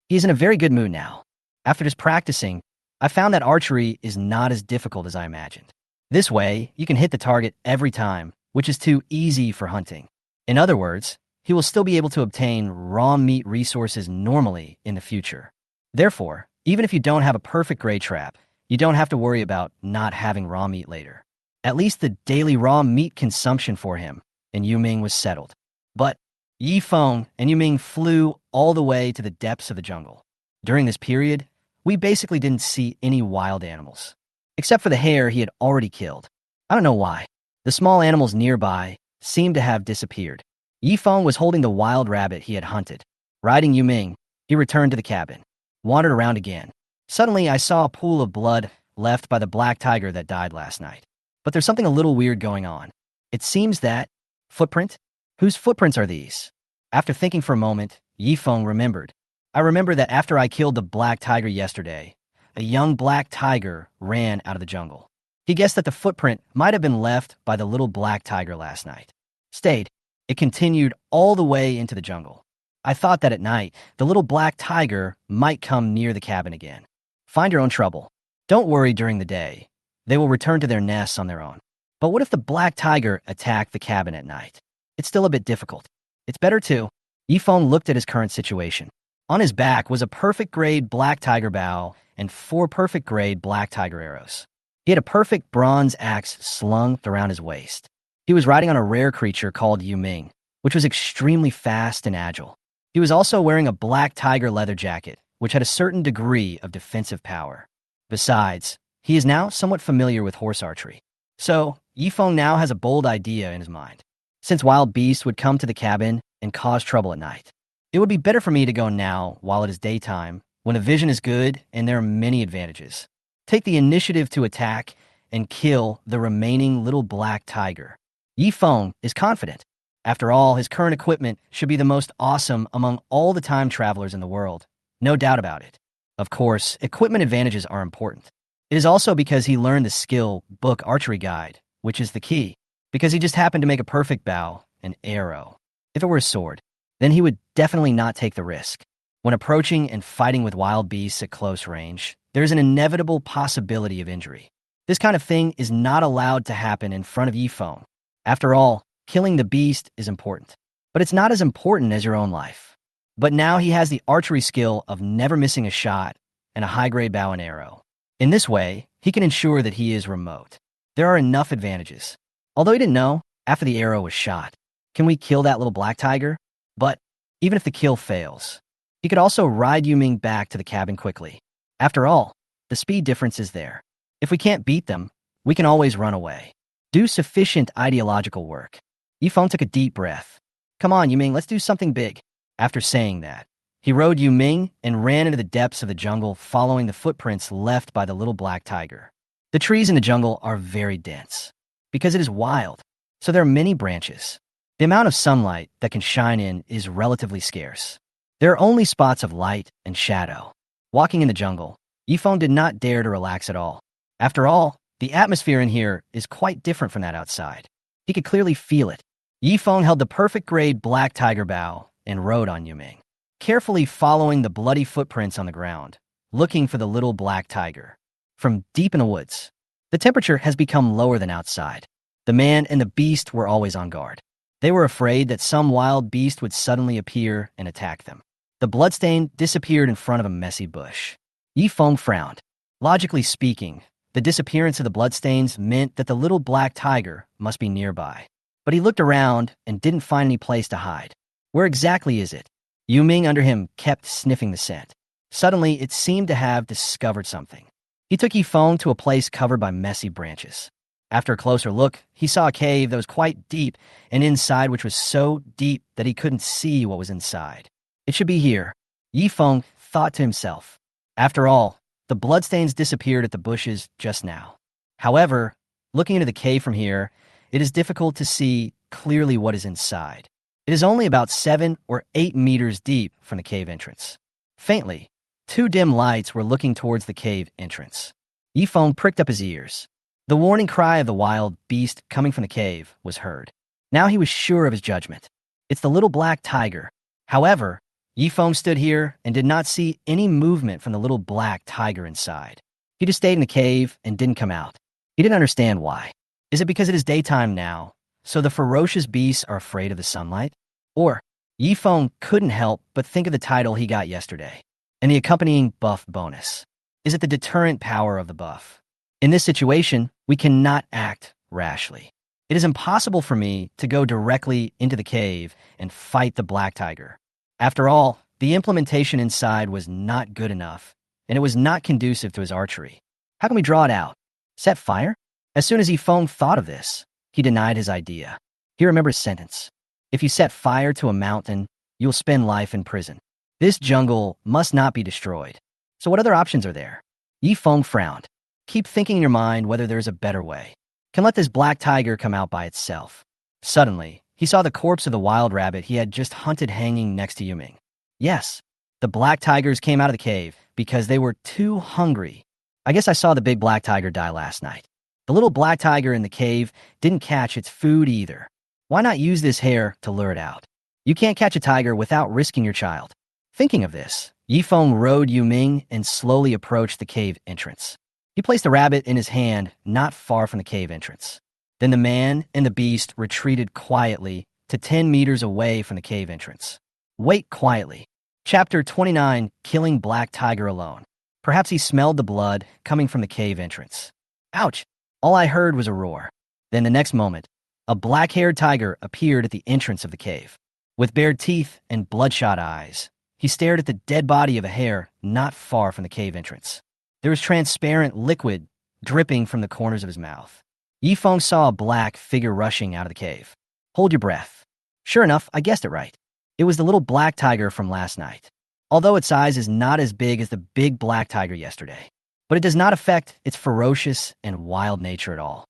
Speaker 1: He is in a very good mood now. After just practicing, I found that archery is not as difficult as I imagined. This way, you can hit the target every time, which is too easy for hunting. In other words, he will still be able to obtain raw meat resources normally in the future. Therefore, even if you don't have a perfect grade trap, you don't have to worry about not having raw meat later. At least the daily raw meat consumption for him and Yuming was settled. But Yifeng and Yuming flew all the way to the depths of the jungle. During this period, we basically didn't see any wild animals, except for the hare he had already killed. I don't know why. The small animals nearby seemed to have disappeared. Yifeng was holding the wild rabbit he had hunted. Riding Yuming, he returned to the cabin, wandered around again. Suddenly, I saw a pool of blood left by the black tiger that died last night. But there's something a little weird going on. It seems that… Footprint? Whose footprints are these? After thinking for a moment, Yifeng remembered. I remember that after I killed the black tiger yesterday, a young black tiger ran out of the jungle. He guessed that the footprint might have been left by the little black tiger last night. Stayed. It continued all the way into the jungle. I thought that at night, the little black tiger might come near the cabin again. Find your own trouble. Don't worry during the day. They will return to their nests on their own. But what if the black tiger attacked the cabin at night? It's still a bit difficult. It's better to… Yifeng looked at his current situation. On his back was a perfect grade black tiger bow and 4 perfect grade black tiger arrows. He had a perfect bronze axe slung around his waist. He was riding on a rare creature called Yuming, which was extremely fast and agile. He was also wearing a black tiger leather jacket, which had a certain degree of defensive power. Besides, he is now somewhat familiar with horse archery. So, Yifeng now has a bold idea in his mind. Since wild beasts would come to the cabin and cause trouble at night, it would be better for me to go now while it is daytime, when the vision is good and there are many advantages. Take the initiative to attack and kill the remaining little black tiger. Yifeng is confident. After all, his current equipment should be the most awesome among all the time travelers in the world. No doubt about it. Of course, equipment advantages are important. It is also because he learned the skill book archery guide, which is the key. Because he just happened to make a perfect bow and arrow. If it were a sword, then he would definitely not take the risk. When approaching and fighting with wild beasts at close range, there is an inevitable possibility of injury. This kind of thing is not allowed to happen in front of Yifeng. After all, killing the beast is important. But it's not as important as your own life. But now he has the archery skill of never missing a shot and a high-grade bow and arrow. In this way, he can ensure that he is remote. There are enough advantages. Although he didn't know, after the arrow was shot, can we kill that little black tiger? But even if the kill fails, he could also ride Yuming back to the cabin quickly. After all, the speed difference is there. If we can't beat them, we can always run away. Do sufficient ideological work. Yifeng took a deep breath. Come on, Yuming, let's do something big. After saying that, he rode Yuming and ran into the depths of the jungle, following the footprints left by the little black tiger. The trees in the jungle are very dense, because it is wild, so there are many branches. The amount of sunlight that can shine in is relatively scarce. There are only spots of light and shadow. Walking in the jungle, Yifeng did not dare to relax at all. After all, the atmosphere in here is quite different from that outside. He could clearly feel it. Yifeng held the perfect grade black tiger bow and rode on Yuming, carefully following the bloody footprints on the ground, looking for the little black tiger. From deep in the woods, the temperature has become lower than outside. The man and the beast were always on guard. They were afraid that some wild beast would suddenly appear and attack them. The bloodstain disappeared in front of a messy bush. Yifeng frowned. Logically speaking, the disappearance of the bloodstains meant that the little black tiger must be nearby. But he looked around and didn't find any place to hide. Where exactly is it? Yuming under him kept sniffing the scent. Suddenly, it seemed to have discovered something. He took Yifeng to a place covered by messy branches. After a closer look, he saw a cave that was quite deep, and inside which was so deep that he couldn't see what was inside. It should be here, Yifeng thought to himself. After all, the bloodstains disappeared at the bushes just now. However, looking into the cave from here, it is difficult to see clearly what is inside. It is only about 7 or 8 meters deep from the cave entrance. Faintly, 2 dim lights were looking towards the cave entrance. Yifeng pricked up his ears. The warning cry of the wild beast coming from the cave was heard. Now he was sure of his judgment. It's the little black tiger. However, Yifeng stood here and did not see any movement from the little black tiger inside. He just stayed in the cave and didn't come out. He didn't understand why. Is it because it is daytime now, so the ferocious beasts are afraid of the sunlight? Or, Yifeng couldn't help but think of the title he got yesterday, and the accompanying buff bonus. Is it the deterrent power of the buff? In this situation, we cannot act rashly. It is impossible for me to go directly into the cave and fight the black tiger. After all, the implementation inside was not good enough, and it was not conducive to his archery. How can we draw it out? Set fire? As soon as Yifeng thought of this, he denied his idea. He remembered his sentence. If you set fire to a mountain, you'll spend life in prison. This jungle must not be destroyed. So what other options are there? Yi Feng frowned. Keep thinking in your mind whether there's a better way. Can let this black tiger come out by itself. Suddenly, he saw the corpse of the wild rabbit he had just hunted hanging next to Yuming. Yes, the black tigers came out of the cave because they were too hungry. I guess I saw the big black tiger die last night. The little black tiger in the cave didn't catch its food either. Why not use this hair to lure it out? You can't catch a tiger without risking your child. Thinking of this, Yi Feng rode Yuming and slowly approached the cave entrance. He placed the rabbit in his hand not far from the cave entrance. Then the man and the beast retreated quietly to 10 meters away from the cave entrance. Wait quietly. Chapter 29, Killing Black Tiger Alone. Perhaps he smelled the blood coming from the cave entrance. Ouch! All I heard was a roar. Then the next moment, a black-haired tiger appeared at the entrance of the cave. With bared teeth and bloodshot eyes, he stared at the dead body of a hare not far from the cave entrance. There was transparent liquid dripping from the corners of his mouth. Yi Feng saw a black figure rushing out of the cave. Hold your breath. Sure enough, I guessed it right. It was the little black tiger from last night. Although its size is not as big as the big black tiger yesterday, but it does not affect its ferocious and wild nature at all.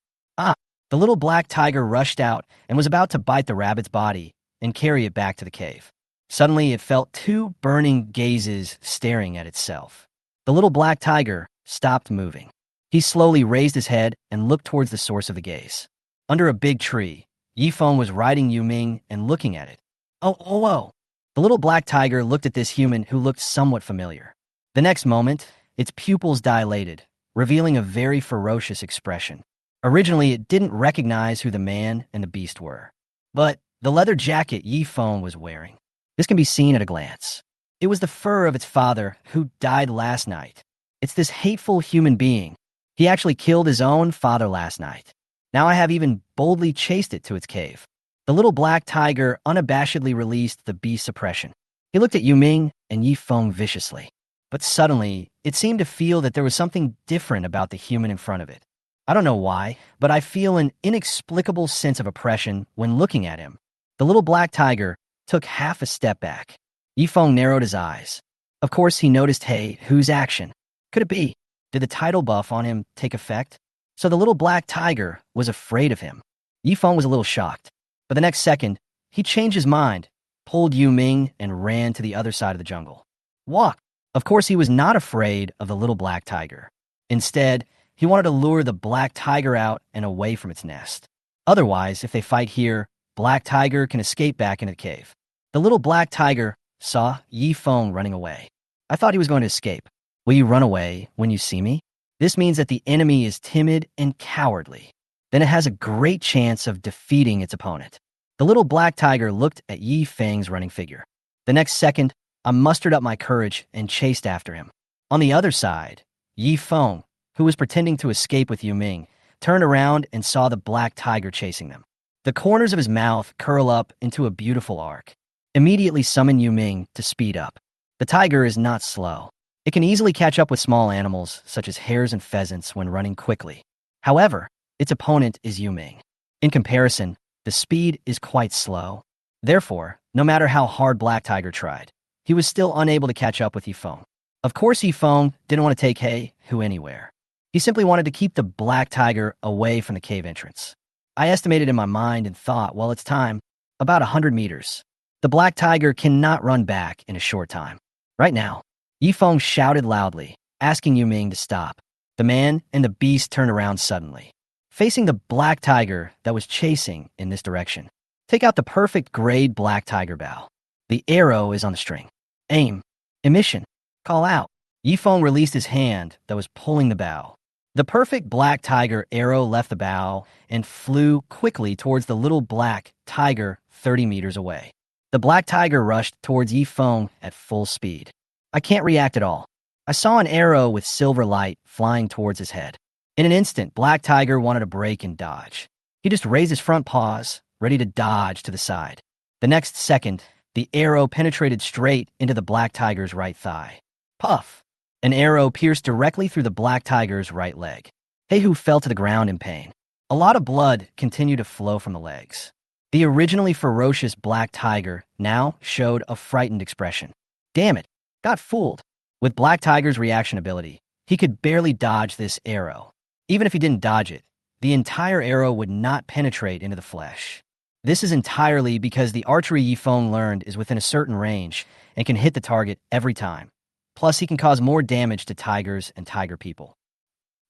Speaker 1: The little black tiger rushed out and was about to bite the rabbit's body and carry it back to the cave. Suddenly, it felt two burning gazes staring at itself. The little black tiger stopped moving. He slowly raised his head and looked towards the source of the gaze. Under a big tree, Yi Feng was riding Yuming and looking at it. Oh. The little black tiger looked at this human who looked somewhat familiar. The next moment, its pupils dilated, revealing a very ferocious expression. Originally, it didn't recognize who the man and the beast were. But the leather jacket Yi Feng was wearing. This can be seen at a glance. It was the fur of its father who died last night. It's this hateful human being. He actually killed his own father last night. Now I have even boldly chased it to its cave. The little black tiger unabashedly released the beast's oppression. He looked at Yuming and Yi Feng viciously. But suddenly, it seemed to feel that there was something different about the human in front of it. I don't know why, but I feel an inexplicable sense of oppression when looking at him. The little black tiger took half a step back. Yi Feng narrowed his eyes. Of course, he noticed whose action. Could it be? Did the title buff on him take effect? So the little black tiger was afraid of him. Yi Feng was a little shocked. But the next second, he changed his mind, pulled Yuming, and ran to the other side of the jungle. Walk. Of course, he was not afraid of the little black tiger. Instead, he wanted to lure the black tiger out and away from its nest. Otherwise, if they fight here, Black Tiger can escape back into the cave. The little black tiger saw Yi Feng running away. I thought he was going to escape. Will you run away when you see me? This means that the enemy is timid and cowardly. Then it has a great chance of defeating its opponent. The little black tiger looked at Yi Feng's running figure. The next second, I mustered up my courage and chased after him. On the other side, Yi Feng, who was pretending to escape with Yuming, turned around and saw the black tiger chasing them. The corners of his mouth curl up into a beautiful arc. Immediately summon Yuming to speed up. The tiger is not slow. It can easily catch up with small animals, such as hares and pheasants, when running quickly. However, its opponent is Yuming. In comparison, the speed is quite slow. Therefore, no matter how hard Black Tiger tried, he was still unable to catch up with Yi Feng. Of course, Yi Feng didn't want to take Who anywhere. He simply wanted to keep the black tiger away from the cave entrance. I estimated in my mind and thought, well, it's time, about 100 meters. The black tiger cannot run back in a short time. Right now, Yi Feng shouted loudly, asking Yuming to stop. The man and the beast turned around suddenly, facing the black tiger that was chasing in this direction. Take out the perfect grade black tiger bow. The arrow is on the string. Aim. Emission. Call out. Yi Feng released his hand that was pulling the bow. The perfect black tiger arrow left the bow and flew quickly towards the little black tiger 30 meters away. The black tiger rushed towards Yi Feng at full speed. I can't react at all. I saw an arrow with silver light flying towards his head. In an instant, Black Tiger wanted to break and dodge. He just raised his front paws, ready to dodge to the side. The next second, the arrow penetrated straight into the black tiger's right thigh. Puff! An arrow pierced directly through the black tiger's right leg. Heihu fell to the ground in pain. A lot of blood continued to flow from the legs. The originally ferocious black tiger now showed a frightened expression. Damn it, got fooled. With Black Tiger's reaction ability, he could barely dodge this arrow. Even if he didn't dodge it, the entire arrow would not penetrate into the flesh. This is entirely because the archery Yifeng learned is within a certain range and can hit the target every time. Plus, he can cause more damage to tigers and tiger people.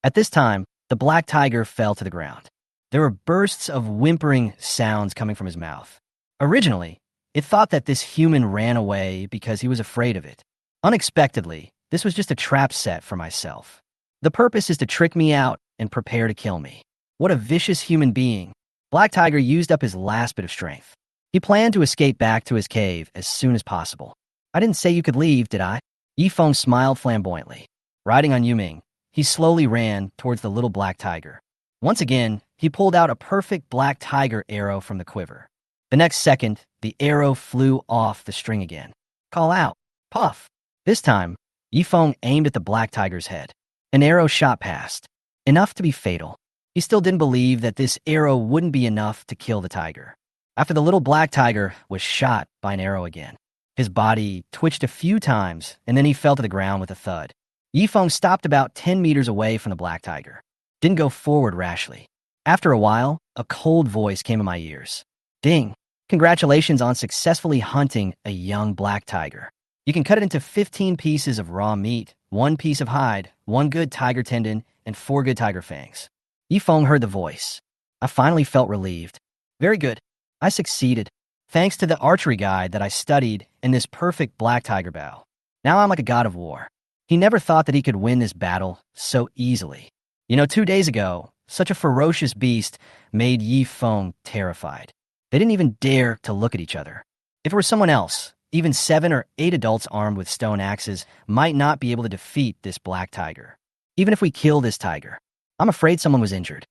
Speaker 1: At this time, the black tiger fell to the ground. There were bursts of whimpering sounds coming from his mouth. Originally, it thought that this human ran away because he was afraid of it. Unexpectedly, this was just a trap set for myself. The purpose is to trick me out and prepare to kill me. What a vicious human being. Black Tiger used up his last bit of strength. He planned to escape back to his cave as soon as possible. I didn't say you could leave, did I? Yifeng smiled flamboyantly. Riding on Yuming, he slowly ran towards the little black tiger. Once again, he pulled out a perfect black tiger arrow from the quiver. The next second, the arrow flew off the string again. Call out. Puff. This time, Yifeng aimed at the black tiger's head. An arrow shot past. Enough to be fatal. He still didn't believe that this arrow wouldn't be enough to kill the tiger. After the little black tiger was shot by an arrow again, his body twitched a few times and then he fell to the ground with a thud. Yifeng stopped about 10 meters away from the black tiger. Didn't go forward rashly. After a while, a cold voice came in my ears. Ding! Congratulations on successfully hunting a young black tiger. You can cut it into 15 pieces of raw meat, 1 piece of hide, 1 good tiger tendon, and 4 good tiger fangs. Yifeng heard the voice. I finally felt relieved. Very good. I succeeded, thanks to the archery guide that I studied in this perfect black tiger bow. Now I'm like a god of war. He never thought that he could win this battle so easily. 2 days ago, such a ferocious beast made Yifeng terrified. They didn't even dare to look at each other. If it were someone else, even 7 or 8 adults armed with stone axes might not be able to defeat this black tiger. Even if we kill this tiger, I'm afraid someone was injured.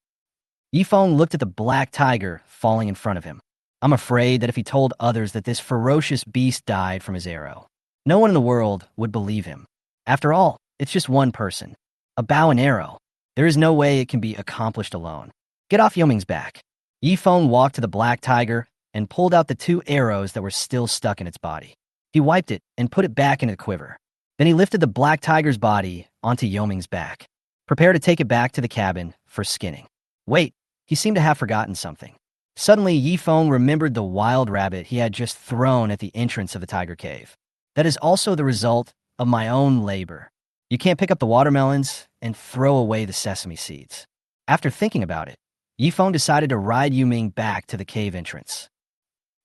Speaker 1: Yifeng looked at the black tiger falling in front of him. I'm afraid that if he told others that this ferocious beast died from his arrow, no one in the world would believe him. After all, it's just one person. A bow and arrow. There is no way it can be accomplished alone. Get off Yoming's back. Yifeng walked to the black tiger and pulled out the 2 arrows that were still stuck in its body. He wiped it and put it back into the quiver. Then he lifted the black tiger's body onto Yoming's back. Prepare to take it back to the cabin for skinning. Wait, he seemed to have forgotten something. Suddenly, Yifeng remembered the wild rabbit he had just thrown at the entrance of the tiger cave. That is also the result of my own labor. You can't pick up the watermelons and throw away the sesame seeds. After thinking about it, Yifeng decided to ride Yuming back to the cave entrance.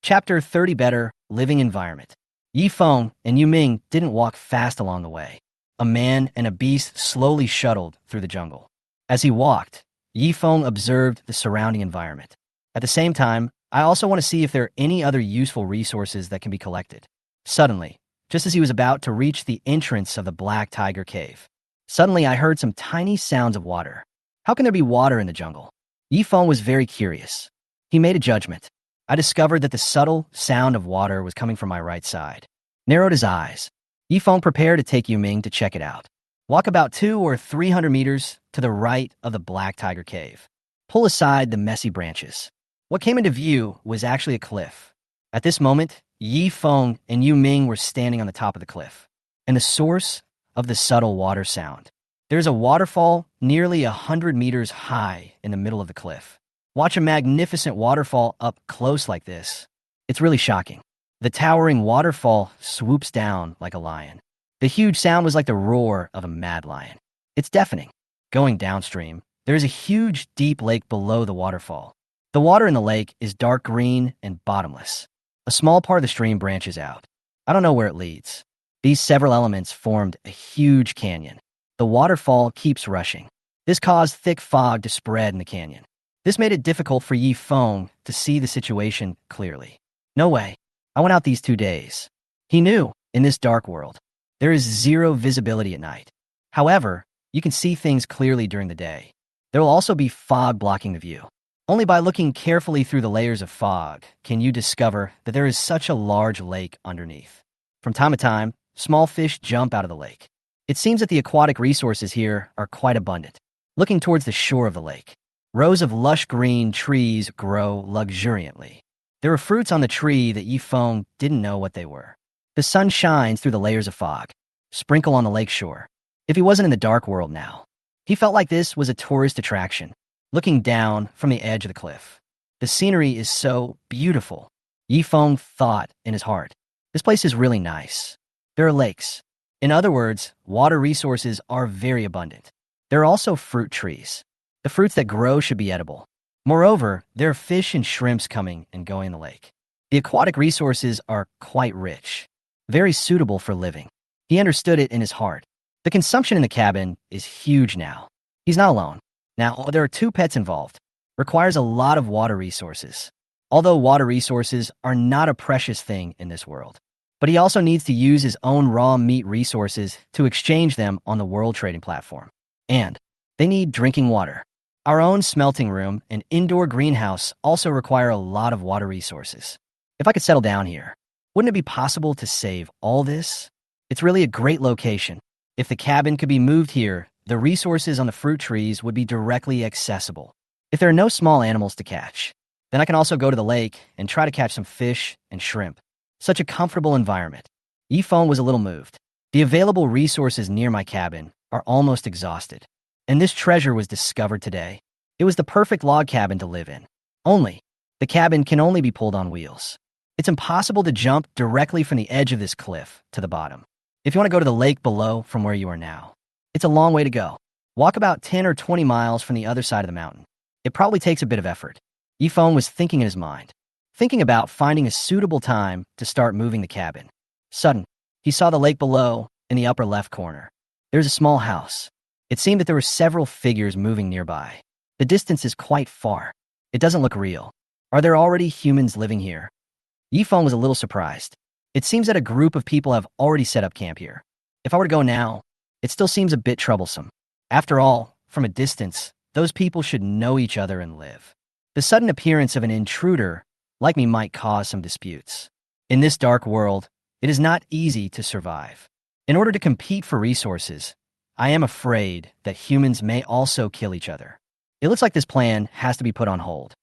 Speaker 1: Chapter 30 Better Living Environment. Yifeng and Yuming didn't walk fast along the way. A man and a beast slowly shuttled through the jungle. As he walked, Yifeng observed the surrounding environment. At the same time, I also want to see if there are any other useful resources that can be collected. Suddenly, just as he was about to reach the entrance of the Black Tiger Cave, I heard some tiny sounds of water. How can there be water in the jungle? Yifeng was very curious. He made a judgment. I discovered that the subtle sound of water was coming from my right side. Narrowed his eyes. Yifeng prepared to take Yuming to check it out. Walk about 200 or 300 meters to the right of the Black Tiger Cave. Pull aside the messy branches. What came into view was actually a cliff. At this moment, Yifeng and Yuming were standing on the top of the cliff, and the source of the subtle water sound. There's a waterfall nearly 100 meters high in the middle of the cliff. Watch a magnificent waterfall up close like this. It's really shocking. The towering waterfall swoops down like a lion. The huge sound was like the roar of a mad lion. It's deafening. Going downstream, there is a huge, deep lake below the waterfall. The water in the lake is dark green and bottomless. A small part of the stream branches out. I don't know where it leads. These several elements formed a huge canyon. The waterfall keeps rushing. This caused thick fog to spread in the canyon. This made it difficult for Yifeng to see the situation clearly. No way. I went out these 2 days. He knew, in this dark world, there is zero visibility at night. However, you can see things clearly during the day. There will also be fog blocking the view. Only by looking carefully through the layers of fog can you discover that there is such a large lake underneath. From time to time, small fish jump out of the lake. It seems that the aquatic resources here are quite abundant. Looking towards the shore of the lake, rows of lush green trees grow luxuriantly. There were fruits on the tree that Yifeng didn't know what they were. The sun shines through the layers of fog, sprinkle on the lake shore. If he wasn't in the dark world now, he felt like this was a tourist attraction, looking down from the edge of the cliff. The scenery is so beautiful. Yifeng thought in his heart, this place is really nice. There are lakes. In other words, water resources are very abundant. There are also fruit trees. The fruits that grow should be edible. Moreover, there are fish and shrimps coming and going in the lake. The aquatic resources are quite rich, very suitable for living. He understood it in his heart. The consumption in the cabin is huge now. He's not alone. Now, there are 2 pets involved. Requires a lot of water resources. Although water resources are not a precious thing in this world. But he also needs to use his own raw meat resources to exchange them on the world trading platform. And they need drinking water. Our own smelting room and indoor greenhouse also require a lot of water resources. If I could settle down here, wouldn't it be possible to save all this? It's really a great location. If the cabin could be moved here, the resources on the fruit trees would be directly accessible. If there are no small animals to catch, then I can also go to the lake and try to catch some fish and shrimp. Such a comfortable environment. Yifeng was a little moved. The available resources near my cabin are almost exhausted. And this treasure was discovered today. It was the perfect log cabin to live in. Only, the cabin can only be pulled on wheels. It's impossible to jump directly from the edge of this cliff to the bottom. If you want to go to the lake below from where you are now, it's a long way to go. Walk about 10 or 20 miles from the other side of the mountain. It probably takes a bit of effort. Yifeng was thinking in his mind, thinking about finding a suitable time to start moving the cabin. Suddenly, he saw the lake below in the upper left corner. There's a small house. It seemed that there were several figures moving nearby. The distance is quite far. It doesn't look real. Are there already humans living here? Yifeng was a little surprised. It seems that a group of people have already set up camp here. If I were to go now, it still seems a bit troublesome. After all, from a distance, those people should know each other and live. The sudden appearance of an intruder like me might cause some disputes. In this dark world, it is not easy to survive. In order to compete for resources, I am afraid that humans may also kill each other. It looks like this plan has to be put on hold.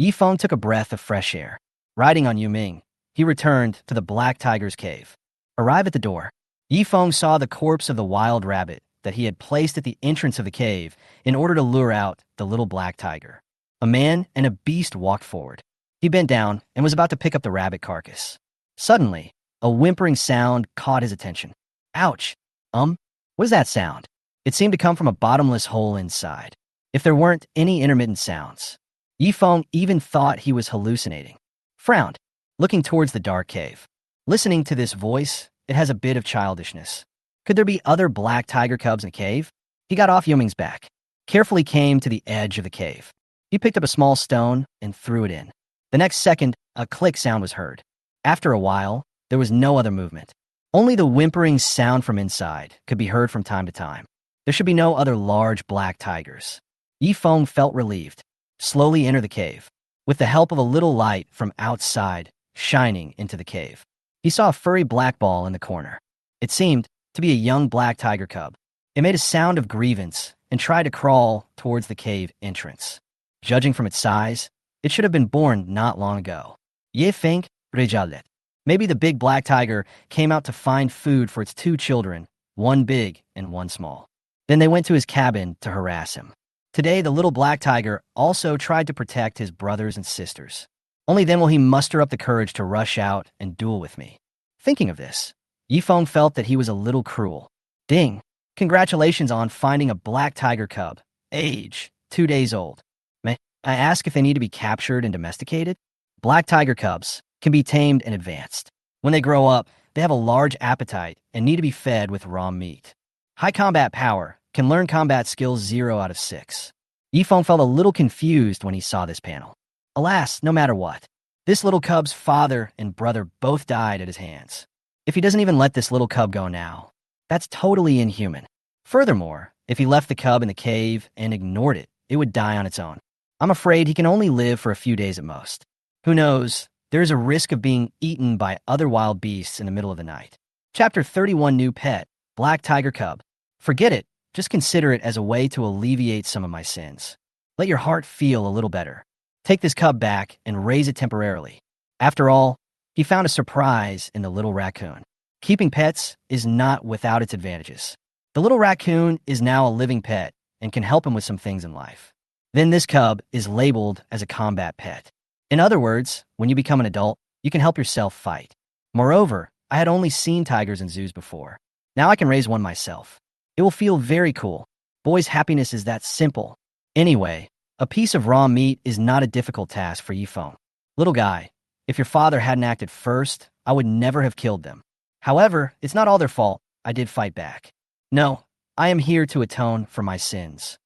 Speaker 1: Yifeng took a breath of fresh air. Riding on Yuming, he returned to the Black Tiger's cave. Arrive at the door. Yifeng saw the corpse of the wild rabbit that he had placed at the entrance of the cave in order to lure out the little black tiger. A man and a beast walked forward. He bent down and was about to pick up the rabbit carcass. Suddenly, a whimpering sound caught his attention. Ouch! What is that sound? It seemed to come from a bottomless hole inside. If there weren't any intermittent sounds, Yifeng even thought he was hallucinating. Frowned, looking towards the dark cave. Listening to this voice, it has a bit of childishness. Could there be other black tiger cubs in the cave? He got off Yuming's back, carefully came to the edge of the cave. He picked up a small stone and threw it in. The next second, a click sound was heard. After a while, there was no other movement. Only the whimpering sound from inside could be heard from time to time. There should be no other large black tigers. Yifeng felt relieved. Slowly entered the cave, with the help of a little light from outside shining into the cave. He saw a furry black ball in the corner. It seemed to be a young black tiger cub. It made a sound of grievance and tried to crawl towards the cave entrance. Judging from its size, it should have been born not long ago. Yifeng rejalet. Maybe the big black tiger came out to find food for its 2 children, one big and one small. Then they went to his cabin to harass him. Today, the little black tiger also tried to protect his brothers and sisters. Only then will he muster up the courage to rush out and duel with me. Thinking of this, Yifeng felt that he was a little cruel. Ding! Congratulations on finding a black tiger cub. Age, 2 days old. May I ask if they need to be captured and domesticated? Black tiger cubs can be tamed and advanced. When they grow up, they have a large appetite and need to be fed with raw meat. High combat power can learn combat skills 0 out of 6. Yifeng felt a little confused when he saw this panel. Alas, no matter what, this little cub's father and brother both died at his hands. If he doesn't even let this little cub go now, that's totally inhuman. Furthermore, if he left the cub in the cave and ignored it, it would die on its own. I'm afraid he can only live for a few days at most. Who knows? There is a risk of being eaten by other wild beasts in the middle of the night. Chapter 31 New Pet, Black Tiger Cub. Forget it. Just consider it as a way to alleviate some of my sins. Let your heart feel a little better. Take this cub back and raise it temporarily. After all, he found a surprise in the little raccoon. Keeping pets is not without its advantages. The little raccoon is now a living pet and can help him with some things in life. Then this cub is labeled as a combat pet. In other words, when you become an adult, you can help yourself fight. Moreover, I had only seen tigers in zoos before. Now I can raise one myself. It will feel very cool. Boys' happiness is that simple. Anyway, a piece of raw meat is not a difficult task for Yifeng. Little guy, if your father hadn't acted first, I would never have killed them. However, it's not all their fault. I did fight back. No, I am here to atone for my sins.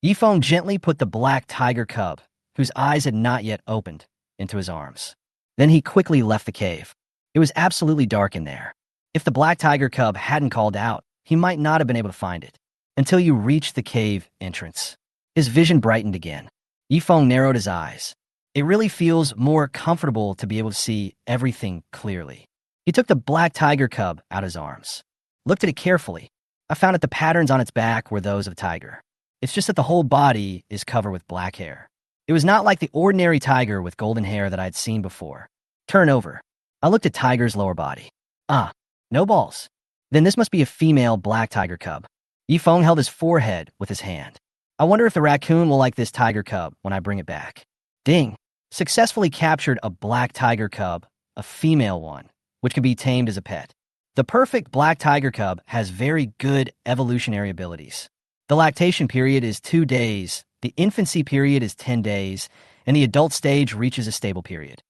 Speaker 1: Yifeng gently put the black tiger cub, whose eyes had not yet opened, into his arms. Then he quickly left the cave. It was absolutely dark in there. If the black tiger cub hadn't called out, he might not have been able to find it. Until you reached the cave entrance. His vision brightened again. Yifeng narrowed his eyes. It really feels more comfortable to be able to see everything clearly. He took the black tiger cub out of his arms. Looked at it carefully. I found that the patterns on its back were those of a tiger. It's just that the whole body is covered with black hair. It was not like the ordinary tiger with golden hair that I had seen before. Turn over. I looked at Tiger's lower body. Ah, no balls. Then this must be a female black tiger cub. Yifeng held his forehead with his hand. I wonder if the raccoon will like this tiger cub when I bring it back. Ding. Successfully captured a black tiger cub, a female one, which can be tamed as a pet. The perfect black tiger cub has very good evolutionary abilities. The lactation period is 2 days, the infancy period is 10 days, and the adult stage reaches a stable period.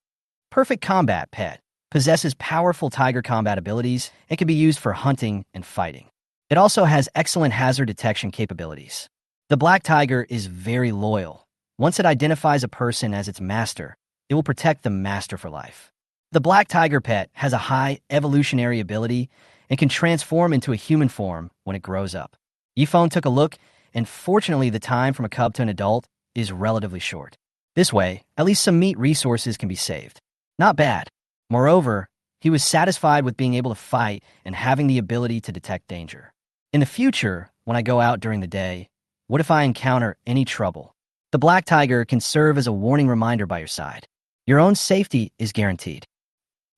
Speaker 1: Perfect combat pet. Possesses powerful tiger combat abilities and can be used for hunting and fighting. It also has excellent hazard detection capabilities. The black tiger is very loyal. Once it identifies a person as its master, it will protect the master for life. The black tiger pet has a high evolutionary ability and can transform into a human form when it grows up. Yifeng took a look, and fortunately the time from a cub to an adult is relatively short. This way, at least some meat resources can be saved. Not bad. Moreover, he was satisfied with being able to fight and having the ability to detect danger. In the future, when I go out during the day, what if I encounter any trouble? The black tiger can serve as a warning reminder by your side. Your own safety is guaranteed.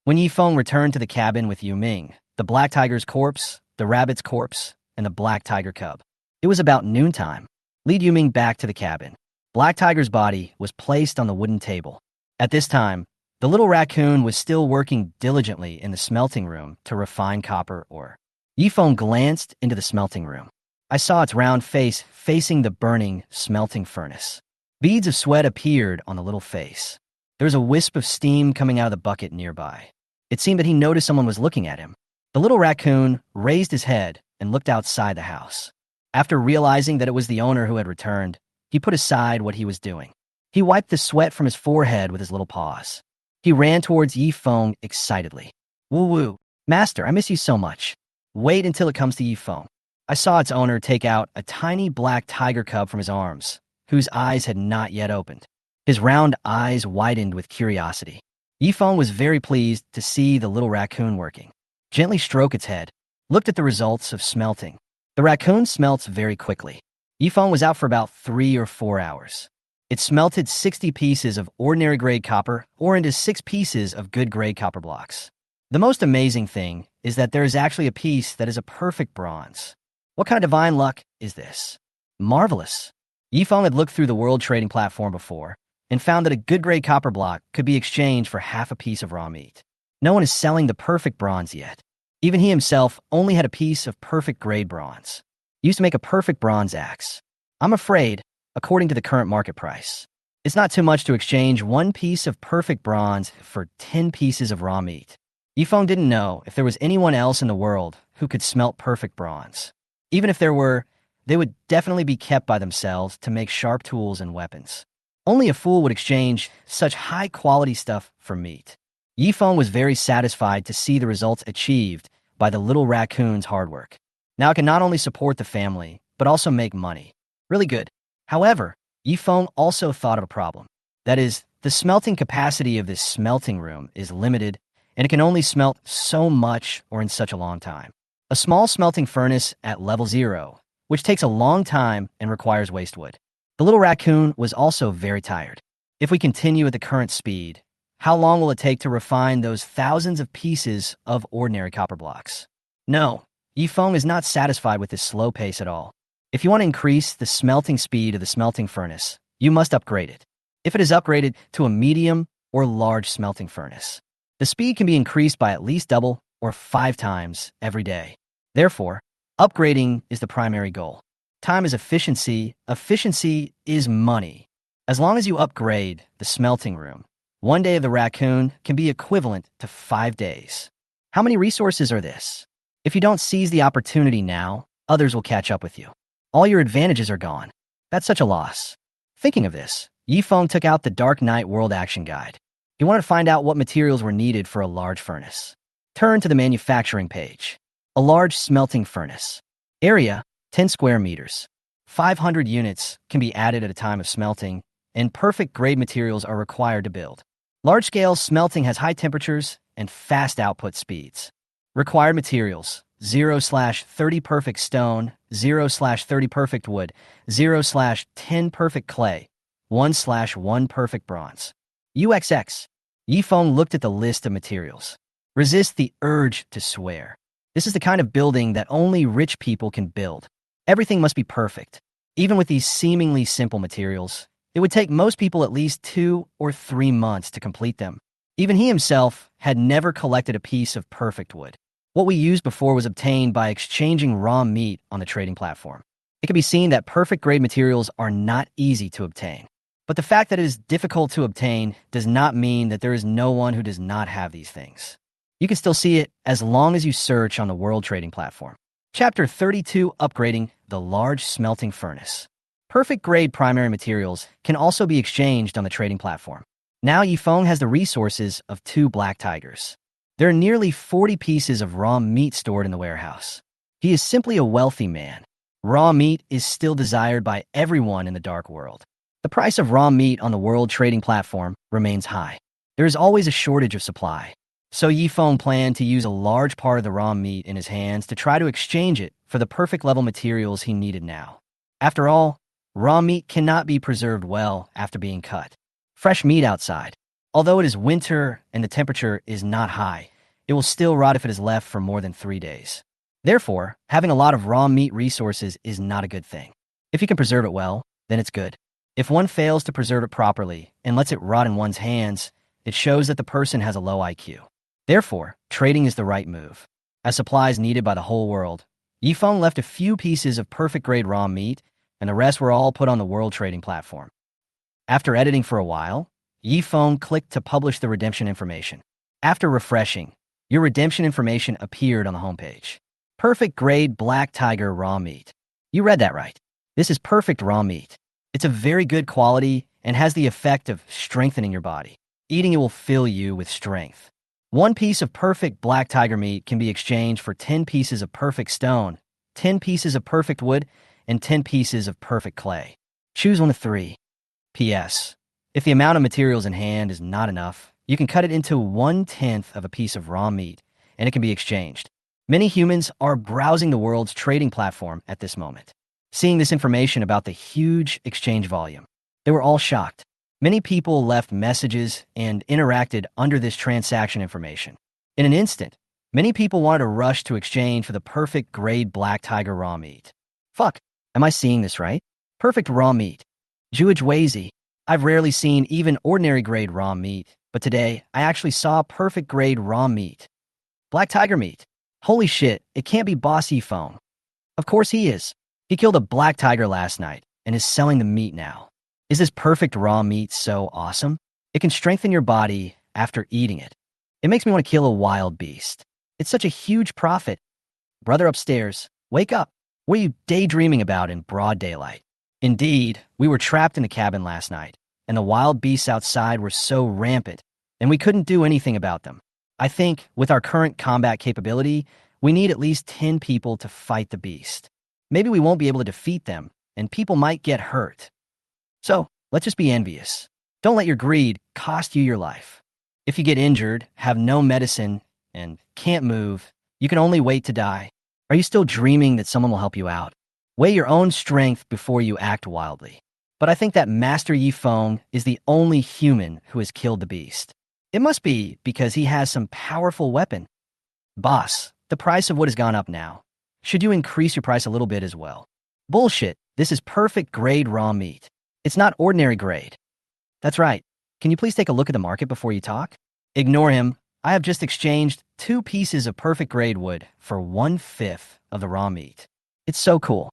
Speaker 1: When Yifeng returned to the cabin with Yuming, the black tiger's corpse, the rabbit's corpse, and the black tiger cub. It was about noontime. Lead Yuming back to the cabin. Black tiger's body was placed on the wooden table. At this time, the little raccoon was still working diligently in the smelting room to refine copper ore. Yifeng glanced into the smelting room. I saw its round face facing the burning, smelting furnace. Beads of sweat appeared on the little face. There was a wisp of steam coming out of the bucket nearby. It seemed that he noticed someone was looking at him. The little raccoon raised his head and looked outside the house. After realizing that it was the owner who had returned, he put aside what he was doing. He wiped the sweat from his forehead with his little paws. He ran towards Yifeng excitedly. Woo-woo, master, I miss you so much. Wait until it comes to Yifeng. I saw its owner take out a tiny black tiger cub from his arms, whose eyes had not yet opened. His round eyes widened with curiosity. Yifeng was very pleased to see the little raccoon working. Gently stroked its head, looked at the results of smelting. The raccoon smelts very quickly. Yifeng was out for about 3 or 4 hours. It smelted 60 pieces of ordinary grade copper or into 6 pieces of good grade copper blocks. The most amazing thing is that there is actually a piece that is a perfect bronze. What kind of divine luck is this? Marvelous. Yifeng had looked through the world trading platform before and found that a good grade copper block could be exchanged for half a piece of raw meat. No one is selling the perfect bronze yet. Even he himself only had a piece of perfect grade bronze. Used to make a perfect bronze axe. I'm afraid, according to the current market price, it's not too much to exchange 1 piece of perfect bronze for 10 pieces of raw meat. Yifeng didn't know if there was anyone else in the world who could smelt perfect bronze. Even if there were, they would definitely be kept by themselves to make sharp tools and weapons. Only a fool would exchange such high-quality stuff for meat. Yifeng was very satisfied to see the results achieved by the little raccoon's hard work. Now it can not only support the family, but also make money. Really good. However, Yifeng also thought of a problem. That is, the smelting capacity of this smelting room is limited, and it can only smelt so much or in such a long time. A small smelting furnace at level 0, which takes a long time and requires waste wood. The little raccoon was also very tired. If we continue at the current speed, how long will it take to refine those thousands of pieces of ordinary copper blocks? No, Yifeng is not satisfied with this slow pace at all. If you want to increase the smelting speed of the smelting furnace, you must upgrade it. If it is upgraded to a medium or large smelting furnace, the speed can be increased by at least double or 5 times every day. Therefore, upgrading is the primary goal. Time is efficiency. Efficiency is money. As long as you upgrade the smelting room, 1 day of the raccoon can be equivalent to 5 days. How many resources are this? If you don't seize the opportunity now, others will catch up with you. All your advantages are gone. That's such a loss. Thinking of this, Yifeng took out the Dark Knight World Action Guide. He wanted to find out what materials were needed for a large furnace. Turn to the manufacturing page. A large smelting furnace. Area, 10 square meters. 500 units can be added at a time of smelting, and perfect grade materials are required to build. Large-scale smelting has high temperatures and fast output speeds. Required materials, 0/30 perfect stone, 0/30 perfect wood, 0/10 perfect clay, 1/1 perfect bronze. UXX. Yifeng looked at the list of materials. Resist the urge to swear. This is the kind of building that only rich people can build. Everything must be perfect. Even with these seemingly simple materials, it would take most people at least 2 or 3 months to complete them. Even he himself had never collected a piece of perfect wood. What we used before was obtained by exchanging raw meat on the trading platform. It can be seen that perfect grade materials are not easy to obtain. But the fact that it is difficult to obtain does not mean that there is no one who does not have these things. You can still see it as long as you search on the World Trading Platform. Chapter 32, Upgrading the Large Smelting Furnace. Perfect grade primary materials can also be exchanged on the trading platform. Now Yifeng has the resources of 2 black tigers. There are nearly 40 pieces of raw meat stored in the warehouse. He is simply a wealthy man. Raw meat is still desired by everyone in the dark world. The price of raw meat on the World Trading Platform remains high. There is always a shortage of supply. So Yifeng planned to use a large part of the raw meat in his hands to try to exchange it for the perfect level materials he needed now. After all, raw meat cannot be preserved well after being cut. Fresh meat outside. Although it is winter and the temperature is not high, it will still rot if it is left for more than 3 days. Therefore, having a lot of raw meat resources is not a good thing. If you can preserve it well, then it's good. If one fails to preserve it properly and lets it rot in one's hands, it shows that the person has a low IQ. Therefore, trading is the right move. As supplies needed by the whole world, Yifeng left a few pieces of perfect-grade raw meat, and the rest were all put on the World Trading Platform. After editing for a while, Yifeng clicked to publish the redemption information. After refreshing, your redemption information appeared on the homepage. Perfect-grade black tiger raw meat. You read that right. This is perfect raw meat. It's of very good quality and has the effect of strengthening your body. Eating it will fill you with strength. 1 piece of perfect black tiger meat can be exchanged for 10 pieces of perfect stone, 10 pieces of perfect wood, and 10 pieces of perfect clay. Choose one of 3. P.S. If the amount of materials in hand is not enough, you can cut it into 1/10 of a piece of raw meat, and it can be exchanged. Many humans are browsing the world's trading platform at this moment. Seeing this information about the huge exchange volume, they were all shocked. Many people left messages and interacted under this transaction information. In an instant, many people wanted to rush to exchange for the perfect grade black tiger raw meat. Fuck, am I seeing this right? Perfect raw meat. Juajwazi. I've rarely seen even ordinary grade raw meat, but today I actually saw perfect grade raw meat. Black tiger meat. Holy shit, it can't be Boss Yifeng. Of course he is. He killed a black tiger last night and is selling the meat now. Is this perfect raw meat so awesome? It can strengthen your body after eating it. It makes me want to kill a wild beast. It's such a huge profit. Brother upstairs, wake up. What are you daydreaming about in broad daylight? Indeed, we were trapped in the cabin last night, and the wild beasts outside were so rampant, and we couldn't do anything about them. I think, with our current combat capability, we need at least 10 people to fight the beast. Maybe we won't be able to defeat them, and people might get hurt. So, let's just be envious. Don't let your greed cost you your life. If you get injured, have no medicine, and can't move, you can only wait to die. Are you still dreaming that someone will help you out? Weigh your own strength before you act wildly. but I think that Master Yi Feng is the only human who has killed the beast. It must be because he has some powerful weapon. Boss, the price of wood has gone up now. Should you increase your price a little bit as well? Bullshit, this is perfect grade raw meat. It's not ordinary grade. That's right. Can you please take a look at the market before you talk? Ignore him. I have just exchanged 2 pieces of perfect grade wood for 1/5 of the raw meat. It's so cool.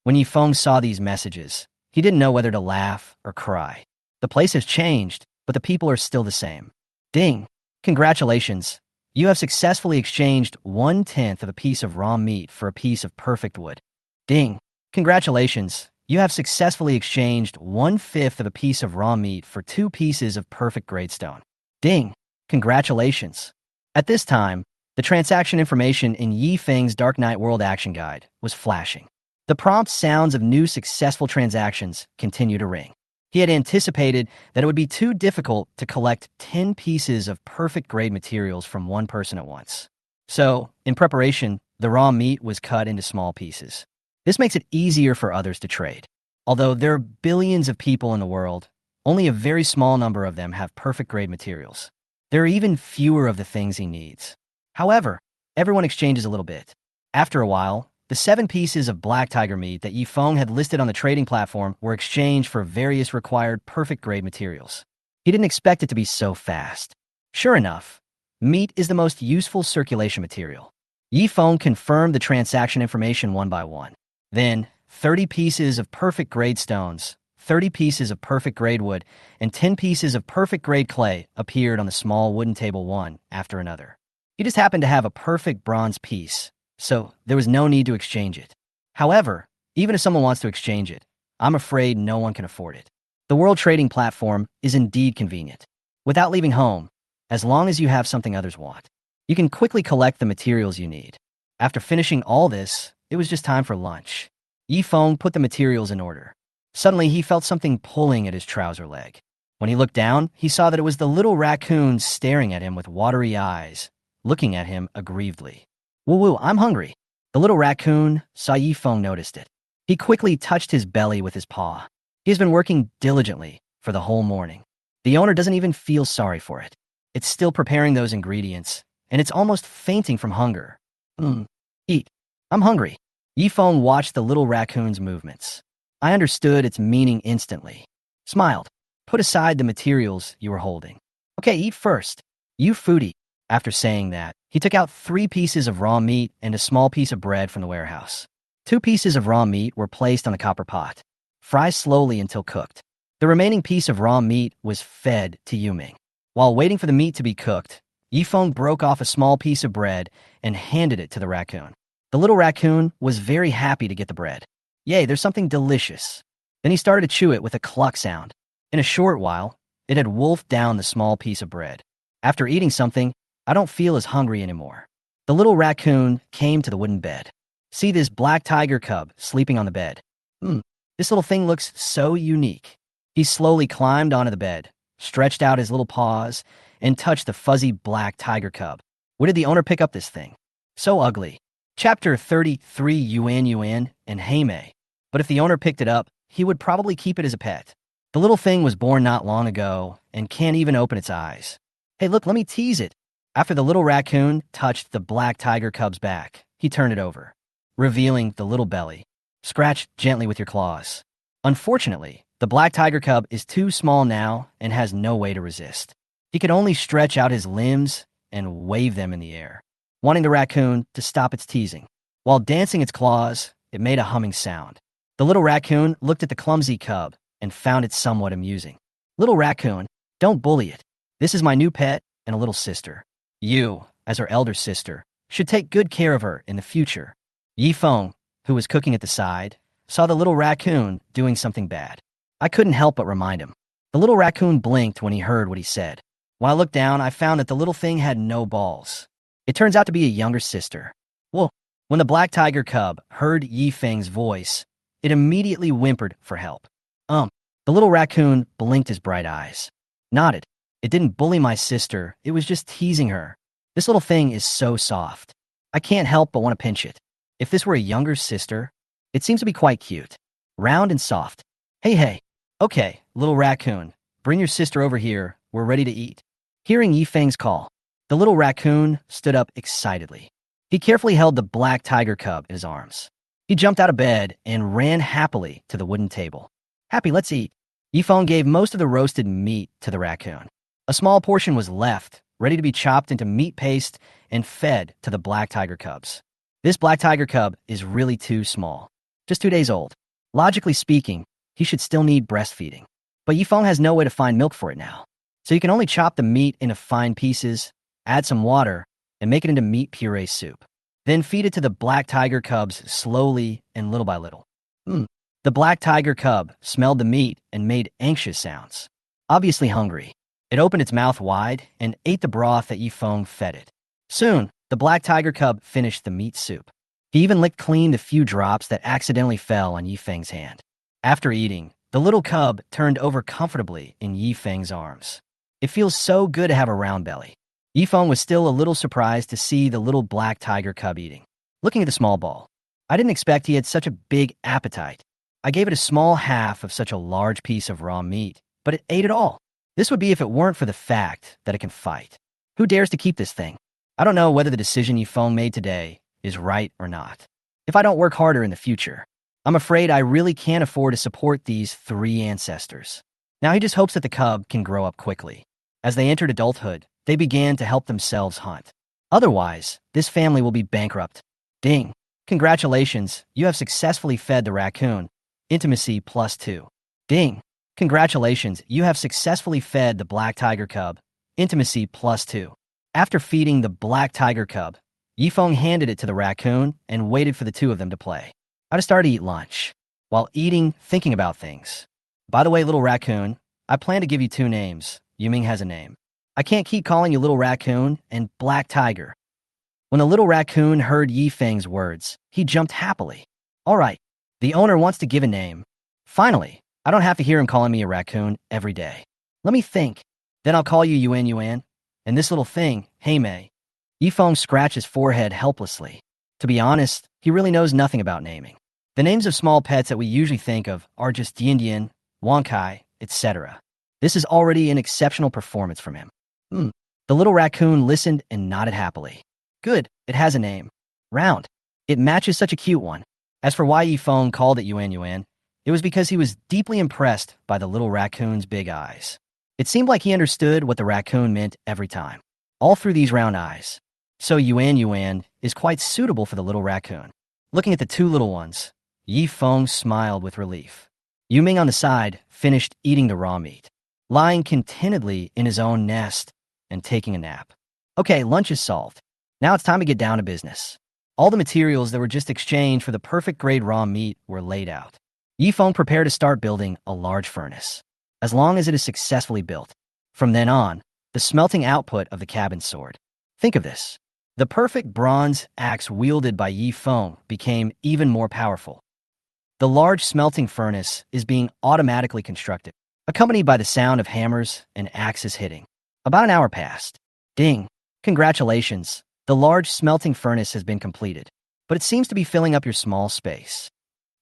Speaker 1: When Yi Feng saw these messages, he didn't know whether to laugh or cry. The place has changed, but the people are still the same. Ding! Congratulations. You have successfully exchanged 1/10 of a piece of raw meat for a piece of perfect wood. Ding! Congratulations. You have successfully exchanged 1/5 of a piece of raw meat for 2 pieces of perfect grade stone. Ding! Congratulations. At this time, the transaction information in Yi Feng's Dark Knight World Action Guide was flashing. The prompt sounds of new successful transactions continue to ring. He had anticipated that it would be too difficult to collect 10 pieces of perfect grade materials from one person at once. So, in preparation, the raw meat was cut into small pieces. This makes it easier for others to trade. Although there are billions of people in the world, only a very small number of them have perfect grade materials. There are even fewer of the things he needs. However, everyone exchanges a little bit. After a while, the 7 pieces of black tiger meat that Yi Feng had listed on the trading platform were exchanged for various required perfect grade materials. He didn't expect it to be so fast. Sure enough, meat is the most useful circulation material. Yi Feng confirmed the transaction information one by one. Then, 30 pieces of perfect grade stones, 30 pieces of perfect grade wood, and 10 pieces of perfect grade clay appeared on the small wooden table one after another. He just happened to have a perfect bronze piece, so there was no need to exchange it. However, even if someone wants to exchange it, I'm afraid no one can afford it. The world trading platform is indeed convenient. Without leaving home, as long as you have something others want, you can quickly collect the materials you need. After finishing all this, it was just time for lunch. Yi Feng put the materials in order. Suddenly, he felt something pulling at his trouser leg. When he looked down, he saw that it was the little raccoon staring at him with watery eyes, looking at him aggrievedly. Woo-woo, I'm hungry. The little raccoon saw Yi Feng noticed it. He quickly touched his belly with his paw. He has been working diligently for the whole morning. The owner doesn't even feel sorry for it. It's still preparing those ingredients, and it's almost fainting from hunger. Eat. I'm hungry. Yi Feng watched the little raccoon's movements. I understood its meaning instantly. Smiled. Put aside the materials you were holding. Okay, eat first. You foodie. After saying that, he took out 3 pieces of raw meat and a small piece of bread from the warehouse. 2 pieces of raw meat were placed on the copper pot. Fry slowly until cooked. The remaining piece of raw meat was fed to Yuming. While waiting for the meat to be cooked, Yi Feng broke off a small piece of bread and handed it to the raccoon. The little raccoon was very happy to get the bread. Yay, there's something delicious. Then he started to chew it with a cluck sound. In a short while, it had wolfed down the small piece of bread. After eating something, I don't feel as hungry anymore. The little raccoon came to the wooden bed. See this black tiger cub sleeping on the bed. This little thing looks so unique. He slowly climbed onto the bed, stretched out his little paws, and touched the fuzzy black tiger cub. Where did the owner pick up this thing? So ugly. Chapter 33 Yuan and Heimei. But if the owner picked it up, he would probably keep it as a pet. The little thing was born not long ago and can't even open its eyes. Hey, look, let me tease it. After the little raccoon touched the black tiger cub's back, he turned it over, revealing the little belly. Scratch gently with your claws. Unfortunately, the black tiger cub is too small now and has no way to resist. He could only stretch out his limbs and wave them in the air, wanting the raccoon to stop its teasing. While dancing its claws, it made a humming sound. The little raccoon looked at the clumsy cub and found it somewhat amusing. Little raccoon, don't bully it. This is my new pet and a little sister. You, as her elder sister, should take good care of her in the future. Yi Feng, who was cooking at the side, saw the little raccoon doing something bad. I couldn't help but remind him. The little raccoon blinked when he heard what he said. When I looked down, I found that the little thing had no balls. It turns out to be a younger sister. Well, when the black tiger cub heard Yi Feng's voice, it immediately whimpered for help. The little raccoon blinked his bright eyes. Nodded. It didn't bully my sister, it was just teasing her. This little thing is so soft. I can't help but want to pinch it. If this were a younger sister, it seems to be quite cute. Round and soft. Hey, Okay, little raccoon, bring your sister over here. We're ready to eat. Hearing Yifeng's call, the little raccoon stood up excitedly. He carefully held the black tiger cub in his arms. He jumped out of bed and ran happily to the wooden table. Happy, let's eat. Yifeng gave most of the roasted meat to the raccoon. A small portion was left, ready to be chopped into meat paste and fed to the black tiger cubs. This black tiger cub is really too small, just 2 days old. Logically speaking, he should still need breastfeeding. But Yifeng has no way to find milk for it now. So you can only chop the meat into fine pieces, add some water, and make it into meat puree soup. Then feed it to the black tiger cubs slowly and little by little. The black tiger cub smelled the meat and made anxious sounds. Obviously hungry, it opened its mouth wide and ate the broth that Yifeng fed it. Soon, the black tiger cub finished the meat soup. He even licked clean the few drops that accidentally fell on Yifeng's hand. After eating, the little cub turned over comfortably in Yifeng's arms. It feels so good to have a round belly. Yifeng was still a little surprised to see the little black tiger cub eating. Looking at the small ball, I didn't expect he had such a big appetite. I gave it a small half of such a large piece of raw meat, but it ate it all. This would be if it weren't for the fact that it can fight. Who dares to keep this thing? I don't know whether the decision Yifeng made today is right or not. If I don't work harder in the future, I'm afraid I really can't afford to support these 3 ancestors. Now he just hopes that the cub can grow up quickly. As they entered adulthood, they began to help themselves hunt. Otherwise, this family will be bankrupt. Ding! Congratulations, you have successfully fed the raccoon. Intimacy +2. Ding! Congratulations, you have successfully fed the black tiger cub. Intimacy +2. After feeding the black tiger cub, Yifeng handed it to the raccoon and waited for the two of them to play. I just started to eat lunch. While eating, thinking about things. By the way, little raccoon, I plan to give you 2 names. Yuming has a name. I can't keep calling you little raccoon and black tiger. When the little raccoon heard Yifeng's words, he jumped happily. All right, the owner wants to give a name. Finally, I don't have to hear him calling me a raccoon every day. Let me think. Then I'll call you Yuan Yuan. And this little thing, Hey Mei. Yifeng scratched his forehead helplessly. To be honest, he really knows nothing about naming. The names of small pets that we usually think of are just Dian, Wankai, etc. This is already an exceptional performance from him. The little raccoon listened and nodded happily. Good, it has a name. Round. It matches such a cute one. As for why Yifeng called it Yuan Yuan, it was because he was deeply impressed by the little raccoon's big eyes. It seemed like he understood what the raccoon meant every time, all through these round eyes. So Yuan Yuan is quite suitable for the little raccoon. Looking at the 2 little ones, Yifeng smiled with relief. Yuming on the side finished eating the raw meat, lying contentedly in his own nest and taking a nap. Okay, lunch is solved. Now it's time to get down to business. All the materials that were just exchanged for the perfect grade raw meat were laid out. Yifeng prepared to start building a large furnace. As long as it is successfully built, from then on, the smelting output of the cabin soared. Think of this. The perfect bronze axe wielded by Yifeng became even more powerful. The large smelting furnace is being automatically constructed, accompanied by the sound of hammers and axes hitting. About an hour passed. Ding! Congratulations, the large smelting furnace has been completed, but it seems to be filling up your small space.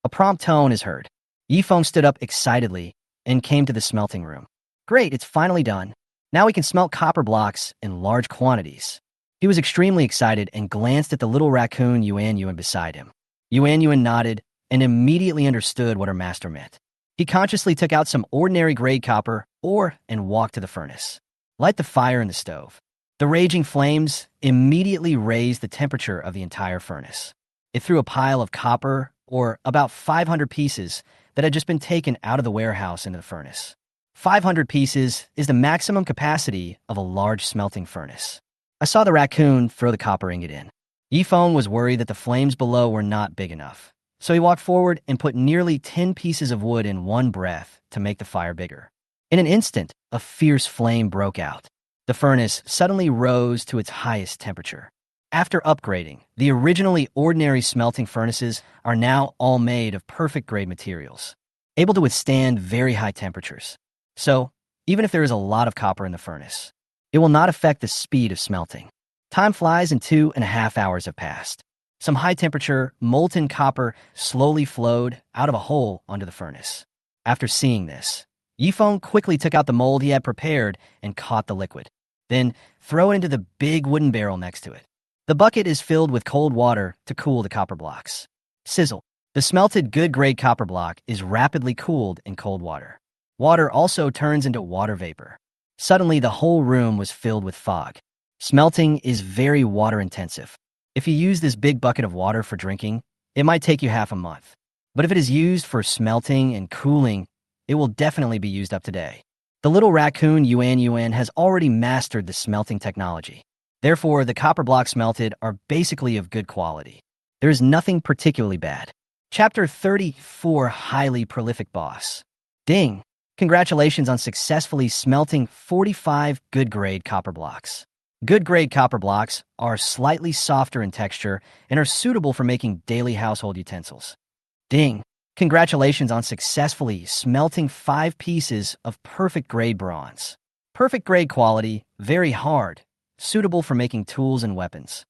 Speaker 1: A prompt tone is heard. Yifeng stood up excitedly and came to the smelting room. Great, it's finally done. Now we can smelt copper blocks in large quantities. He was extremely excited and glanced at the little raccoon Yuan Yuan beside him. Yuan Yuan nodded and immediately understood what her master meant. He consciously took out some ordinary grade copper ore and walked to the furnace. Light the fire in the stove. The raging flames immediately raised the temperature of the entire furnace. It threw a pile of copper, or about 500 pieces, that had just been taken out of the warehouse into the furnace. 500 pieces is the maximum capacity of a large smelting furnace. I saw the raccoon throw the copper ingot in. Yifeng was worried that the flames below were not big enough, so he walked forward and put nearly 10 pieces of wood in one breath to make the fire bigger. In an instant, a fierce flame broke out. The furnace suddenly rose to its highest temperature. After upgrading, the originally ordinary smelting furnaces are now all made of perfect grade materials, able to withstand very high temperatures. So, even if there is a lot of copper in the furnace, it will not affect the speed of smelting. Time flies and 2.5 hours have passed. Some high-temperature, molten copper slowly flowed out of a hole under the furnace. After seeing this, Yifeng quickly took out the mold he had prepared and caught the liquid. Then, throw it into the big wooden barrel next to it. The bucket is filled with cold water to cool the copper blocks. Sizzle. The smelted good-grade copper block is rapidly cooled in cold water. Water also turns into water vapor. Suddenly, the whole room was filled with fog. Smelting is very water-intensive. If you use this big bucket of water for drinking, it might take you half a month. But if it is used for smelting and cooling, it will definitely be used up today. The little raccoon Yuan has already mastered the smelting technology. Therefore, the copper blocks smelted are basically of good quality. There is nothing particularly bad. Chapter 34, Highly Prolific Boss. Ding! Congratulations on successfully smelting 45 good-grade copper blocks. Good-grade copper blocks are slightly softer in texture and are suitable for making daily household utensils. Ding! Congratulations on successfully smelting 5 pieces of perfect-grade bronze. Perfect-grade quality, very hard, suitable for making tools and weapons.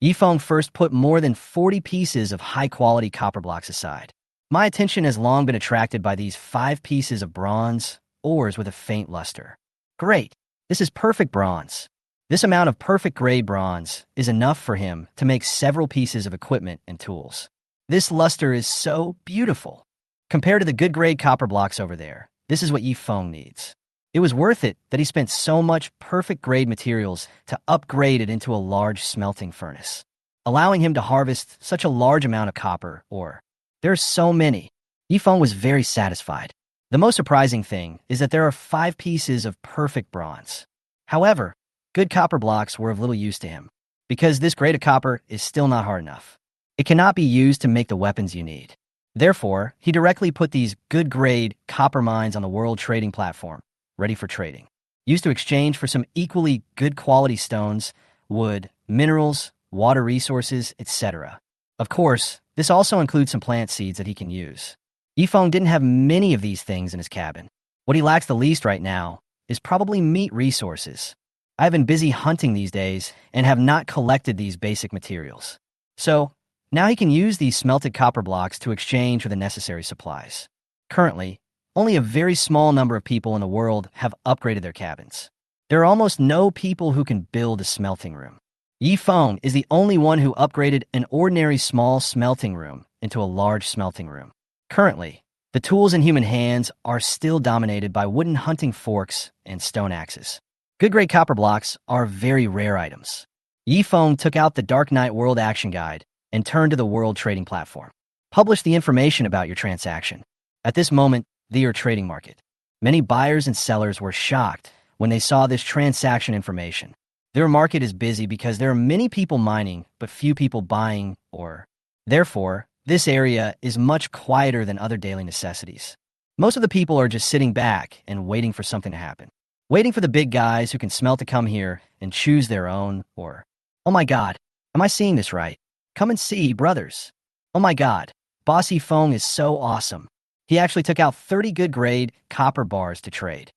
Speaker 1: Yifeng first put more than 40 pieces of high-quality copper blocks aside. My attention has long been attracted by these 5 pieces of bronze, ores with a faint luster. Great! This is perfect bronze. This amount of perfect-grade bronze is enough for him to make several pieces of equipment and tools. This luster is so beautiful. Compared to the good-grade copper blocks over there, this is what Yifeng needs. It was worth it that he spent so much perfect-grade materials to upgrade it into a large smelting furnace, allowing him to harvest such a large amount of copper ore. There are so many. Yifeng was very satisfied. The most surprising thing is that there are 5 pieces of perfect bronze. However, good copper blocks were of little use to him, because this grade of copper is still not hard enough. It cannot be used to make the weapons you need. Therefore, he directly put these good-grade copper mines on the world trading platform, ready for trading, used to exchange for some equally good quality stones, wood, minerals, water resources, etc. Of course, this also includes some plant seeds that he can use. Yifeng didn't have many of these things in his cabin. What he lacks the least right now is probably meat resources. I have been busy hunting these days and have not collected these basic materials. So, now he can use these smelted copper blocks to exchange for the necessary supplies. Currently, only a very small number of people in the world have upgraded their cabins. There are almost no people who can build a smelting room. Yifeng is the only one who upgraded an ordinary small smelting room into a large smelting room. Currently, the tools in human hands are still dominated by wooden hunting forks and stone axes. Good-grade copper blocks are very rare items. Yifeng took out the Dark Knight World Action Guide and turned to the World Trading Platform. Publish the information about your transaction. At this moment, the trading market. Many buyers and sellers were shocked when they saw this transaction information. Their market is busy because there are many people mining, but few people buying ore. Therefore, this area is much quieter than other daily necessities. Most of the people are just sitting back and waiting for something to happen. Waiting for the big guys who can smelt to come here and choose their own ore. Oh my god, am I seeing this right? Come and see, brothers. Oh my god, Boss Yifeng is so awesome. He actually took out 30 good-grade copper bars to trade.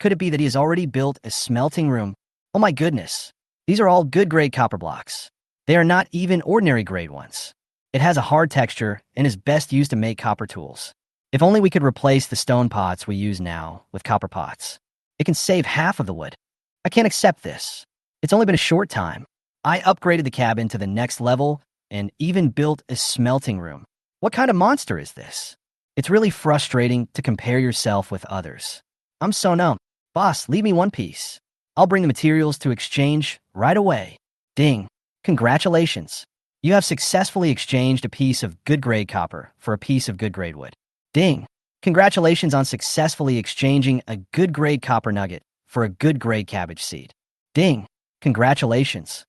Speaker 1: Could it be that he has already built a smelting room? Oh my goodness. These are all good-grade copper blocks. They are not even ordinary grade ones. It has a hard texture and is best used to make copper tools. If only we could replace the stone pots we use now with copper pots. It can save half of the wood. I can't accept this. It's only been a short time. I upgraded the cabin to the next level and even built a smelting room. What kind of monster is this? It's really frustrating to compare yourself with others. I'm so numb. Boss, leave me one piece. I'll bring the materials to exchange right away. Ding. Congratulations. You have successfully exchanged a piece of good-grade copper for a piece of good-grade wood. Ding. Congratulations on successfully exchanging a good-grade copper nugget for a good-grade cabbage seed. Ding. Congratulations.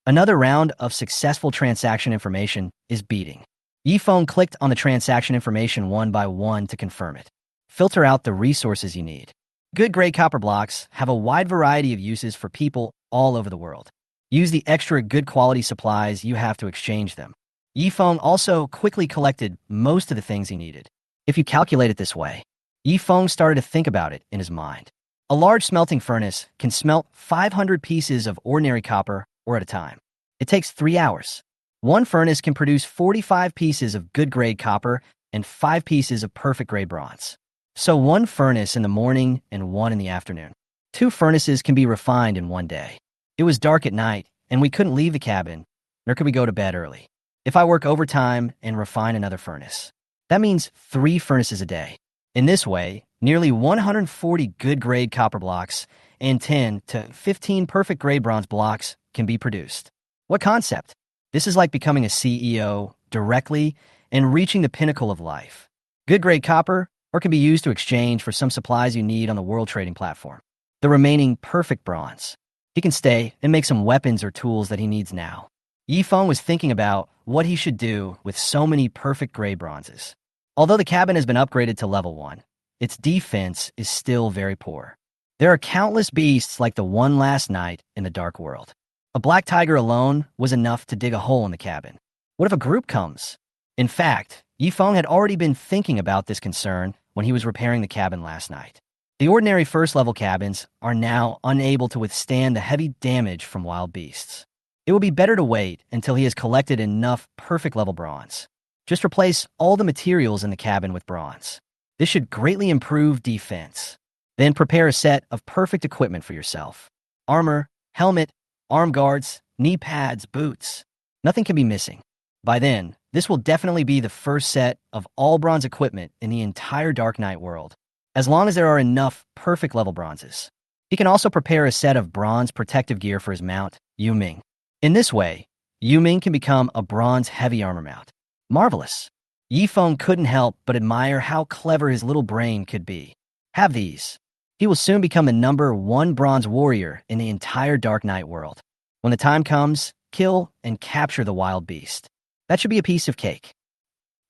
Speaker 1: Another round of successful transaction information is beating. Yifeng clicked on the transaction information one by one to confirm it. Filter out the resources you need. Good-grade copper blocks have a wide variety of uses for people all over the world. Use the extra good-quality supplies you have to exchange them. Yifeng also quickly collected most of the things he needed. If you calculate it this way, Yifeng started to think about it in his mind. A large smelting furnace can smelt 500 pieces of ordinary copper ore at a time. It takes 3 hours. One furnace can produce 45 pieces of good-grade copper and 5 pieces of perfect-grade bronze. So one furnace in the morning and one in the afternoon. Two furnaces can be refined in one day. It was dark at night, and we couldn't leave the cabin, nor could we go to bed early. If I work overtime and refine another furnace, that means 3 furnaces a day. In this way, nearly 140 good-grade copper blocks and 10 to 15 perfect-grade bronze blocks can be produced. What concept? This is like becoming a CEO directly and reaching the pinnacle of life. Good-grade copper, or can be used to exchange for some supplies you need on the world trading platform. The remaining perfect bronze. He can stay and make some weapons or tools that he needs now. Yifeng was thinking about what he should do with so many perfect-grade bronzes. Although the cabin has been upgraded to level 1, its defense is still very poor. There are countless beasts like the one last night in the dark world. A black tiger alone was enough to dig a hole in the cabin. What if a group comes? In fact, Yifeng had already been thinking about this concern when he was repairing the cabin last night. The ordinary first-level cabins are now unable to withstand the heavy damage from wild beasts. It would be better to wait until he has collected enough perfect-level bronze. Just replace all the materials in the cabin with bronze. This should greatly improve defense. Then prepare a set of perfect equipment for yourself. Armor, helmet, arm guards, knee pads, boots. Nothing can be missing. By then, this will definitely be the first set of all bronze equipment in the entire Dark Knight world, as long as there are enough perfect-level bronzes. He can also prepare a set of bronze protective gear for his mount, Yuming. In this way, Yuming can become a bronze heavy armor mount. Marvelous. Yifeng couldn't help but admire how clever his little brain could be. Have these. He will soon become the #1 bronze warrior in the entire Dark Knight world. When the time comes, kill and capture the wild beast. That should be a piece of cake.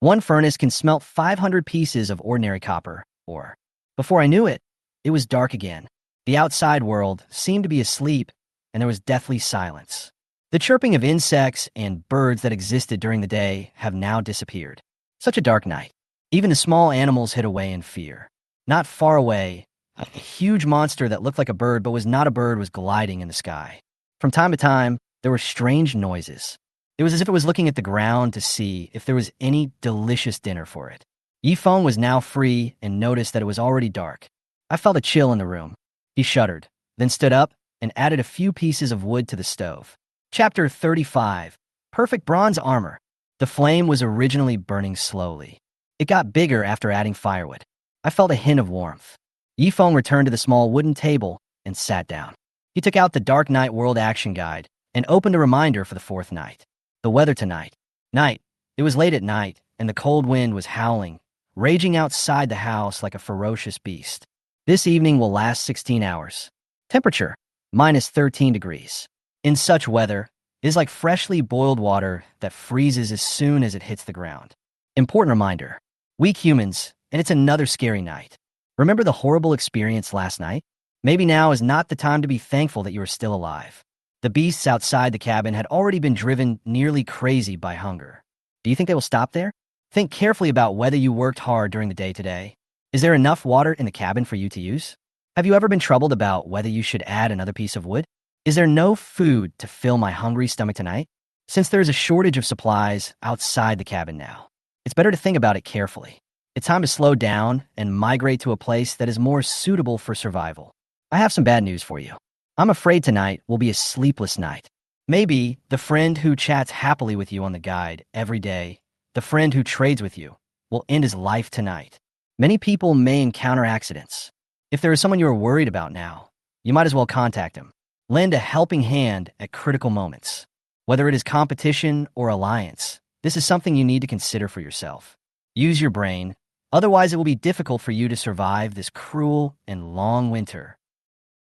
Speaker 1: One furnace can smelt 500 pieces of ordinary copper ore. Before I knew it, it was dark again. The outside world seemed to be asleep, and there was deathly silence. The chirping of insects and birds that existed during the day have now disappeared. Such a dark night. Even the small animals hid away in fear. Not far away, a huge monster that looked like a bird but was not a bird was gliding in the sky. From time to time, there were strange noises. It was as if it was looking at the ground to see if there was any delicious dinner for it. Yifeng was now free and noticed that it was already dark. I felt a chill in the room. He shuddered, then stood up and added a few pieces of wood to the stove. Chapter 35. Perfect Bronze Armor. The flame was originally burning slowly. It got bigger after adding firewood. I felt a hint of warmth. Yifeng returned to the small wooden table and sat down. He took out the Dark Knight World Action Guide and opened a reminder for the 4th night. The weather tonight. Night. It was late at night, and the cold wind was howling, raging outside the house like a ferocious beast. This evening will last 16 hours. Temperature, -13 degrees. In such weather, it is like freshly boiled water that freezes as soon as it hits the ground. Important reminder. Weak humans, and it's another scary night. Remember the horrible experience last night? Maybe now is not the time to be thankful that you are still alive. The beasts outside the cabin had already been driven nearly crazy by hunger. Do you think they will stop there? Think carefully about whether you worked hard during the day today. Is there enough water in the cabin for you to use? Have you ever been troubled about whether you should add another piece of wood? Is there no food to fill my hungry stomach tonight? Since there is a shortage of supplies outside the cabin now, it's better to think about it carefully. It's time to slow down and migrate to a place that is more suitable for survival. I have some bad news for you. I'm afraid tonight will be a sleepless night. Maybe the friend who chats happily with you on the guide every day, the friend who trades with you, will end his life tonight. Many people may encounter accidents. If there is someone you are worried about now, you might as well contact him. Lend a helping hand at critical moments. Whether it is competition or alliance, this is something you need to consider for yourself. Use your brain, otherwise it will be difficult for you to survive this cruel and long winter.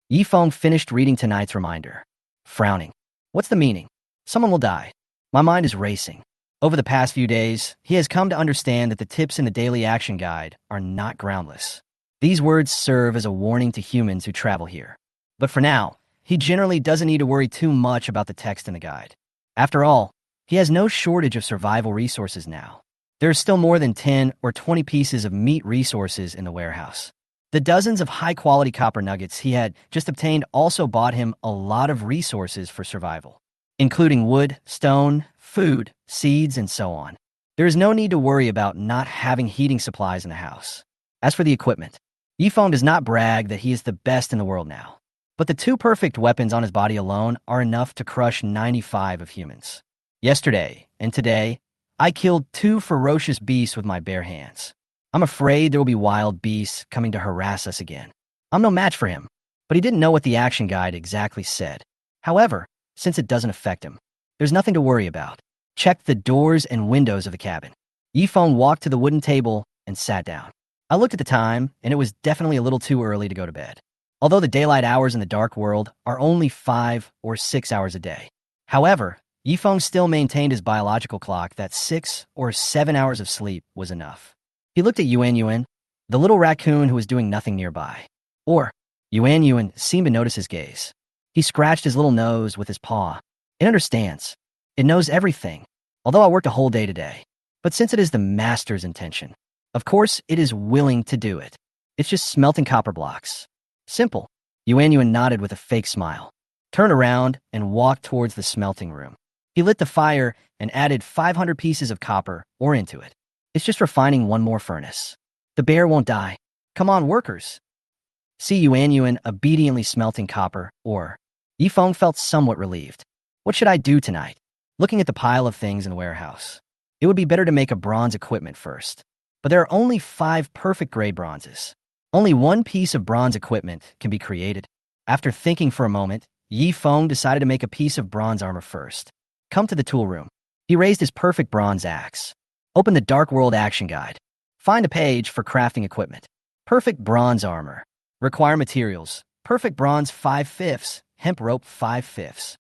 Speaker 1: Yifeng finished reading tonight's reminder, frowning. What's the meaning? Someone will die. My mind is racing. Over the past few days, he has come to understand that the tips in the daily action guide are not groundless. These words serve as a warning to humans who travel here. But for now, he generally doesn't need to worry too much about the text in the guide. After all, he has no shortage of survival resources now. There are still more than 10 or 20 pieces of meat resources in the warehouse. The dozens of high-quality copper nuggets he had just obtained also bought him a lot of resources for survival, including wood, stone, food, seeds, and so on. There is no need to worry about not having heating supplies in the house. As for the equipment, Yifeng does not brag that he is the best in the world now. But the 2 perfect weapons on his body alone are enough to crush 95 of humans. Yesterday and today, I killed 2 ferocious beasts with my bare hands. I'm afraid there will be wild beasts coming to harass us again. I'm no match for him, but he didn't know what the action guide exactly said. However, since it doesn't affect him, there's nothing to worry about. Check the doors and windows of the cabin. Yifeng walked to the wooden table and sat down. I looked at the time, and it was definitely a little too early to go to bed. Although the daylight hours in the dark world are only 5 or 6 hours a day. However, Yifeng still maintained his biological clock that 6 or 7 hours of sleep was enough. He looked at Yuan, the little raccoon who was doing nothing nearby. Yuan seemed to notice his gaze. He scratched his little nose with his paw. It understands. It knows everything, although I worked a whole day today. But since it is the master's intention, of course it is willing to do it. It's just smelting copper blocks. Simple. Yuan nodded with a fake smile, turned around, and walked towards the smelting room. He lit the fire and added 500 pieces of copper ore into it. It's just refining one more furnace. The bear won't die. Come on, workers. See Yuan obediently smelting copper ore. Yifeng felt somewhat relieved. What should I do tonight? Looking at the pile of things in the warehouse. It would be better to make a bronze equipment first. But there are only 5 perfect grade bronzes. Only 1 piece of bronze equipment can be created. After thinking for a moment, Yifeng decided to make a piece of bronze armor first. Come to the tool room. He raised his perfect bronze axe. Open the Dark World Action Guide. Find a page for crafting equipment. Perfect bronze armor. Require materials. Perfect bronze 5/5, hemp rope 5/5.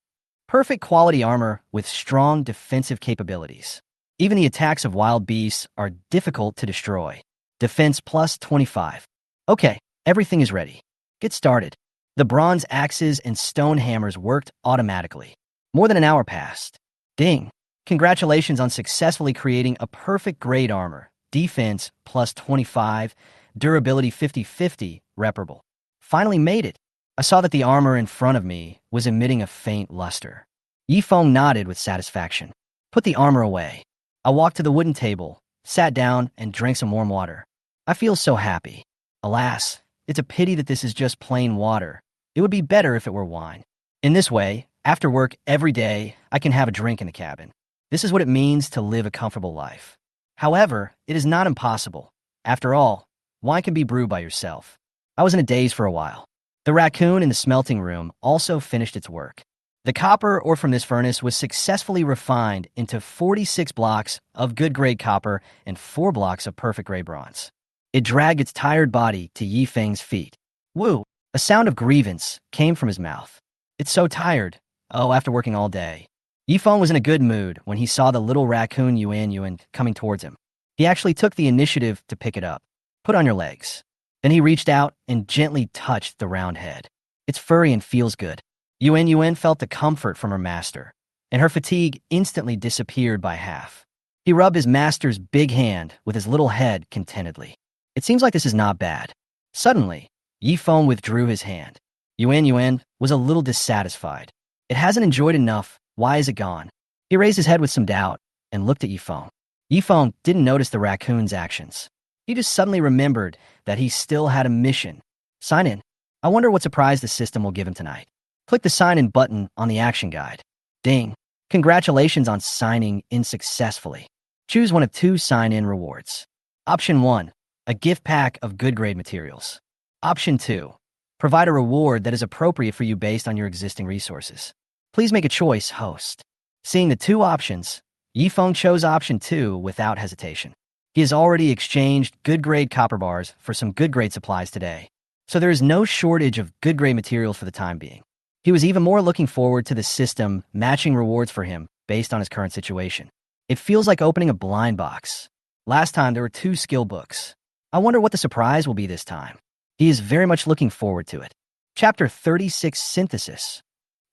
Speaker 1: Perfect quality armor with strong defensive capabilities. Even the attacks of wild beasts are difficult to destroy. Defense plus 25. Okay, everything is ready. Get started. The bronze axes and stone hammers worked automatically. More than an hour passed. Ding. Congratulations on successfully creating a perfect grade armor. Defense plus 25. Durability 50/50. Reparable. Finally made it. I saw that the armor in front of me was emitting a faint luster. Yifeng nodded with satisfaction. Put the armor away. I walked to the wooden table, sat down, and drank some warm water. I feel so happy. Alas, it's a pity that this is just plain water. It would be better if it were wine. In this way, after work every day, I can have a drink in the cabin. This is what it means to live a comfortable life. However, it is not impossible. After all, wine can be brewed by yourself. I was in a daze for a while. The raccoon in the smelting room also finished its work. The copper ore from this furnace was successfully refined into 46 blocks of good-grade copper and 4 blocks of perfect-grade bronze. It dragged its tired body to Yifeng's feet. Woo! A sound of grievance came from his mouth. It's so tired. Oh, after working all day. Yifeng was in a good mood when he saw the little raccoon Yuan coming towards him. He actually took the initiative to pick it up. Put on your legs. Then he reached out and gently touched the round head. It's furry and feels good. Yuan felt the comfort from her master, and her fatigue instantly disappeared by half. He rubbed his master's big hand with his little head contentedly. It seems like this is not bad. Suddenly, Yifeng withdrew his hand. Yuan was a little dissatisfied. It hasn't enjoyed enough. Why is it gone? He raised his head with some doubt and looked at Yifeng. Yifeng didn't notice the raccoon's actions. He just suddenly remembered that he still had a mission. Sign in. I wonder what surprise the system will give him tonight. Click the sign in button on the action guide. Ding. Congratulations on signing in successfully. Choose one of 2 sign-in rewards. Option 1, a gift pack of good grade materials. Option 2, provide a reward that is appropriate for you based on your existing resources. Please make a choice, host. Seeing the 2 options, Yifeng chose option 2 without hesitation. He has already exchanged good grade copper bars for some good grade supplies today, so there is no shortage of good grade materials for the time being. He was even more looking forward to the system matching rewards for him based on his current situation. It feels like opening a blind box. Last time there were 2 skill books. I wonder what the surprise will be this time. He is very much looking forward to it. Chapter 36 Synthesis.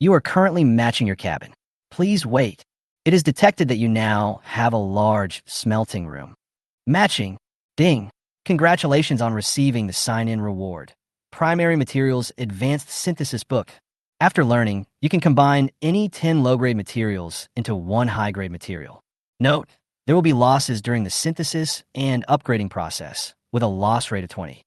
Speaker 1: You are currently matching your cabin. Please wait. It is detected that you now have a large smelting room. Matching. Ding. Congratulations on receiving the sign-in reward. Primary Materials Advanced Synthesis Book. After learning, you can combine any 10 low-grade materials into 1 high-grade material. Note, there will be losses during the synthesis and upgrading process, with a loss rate of 20.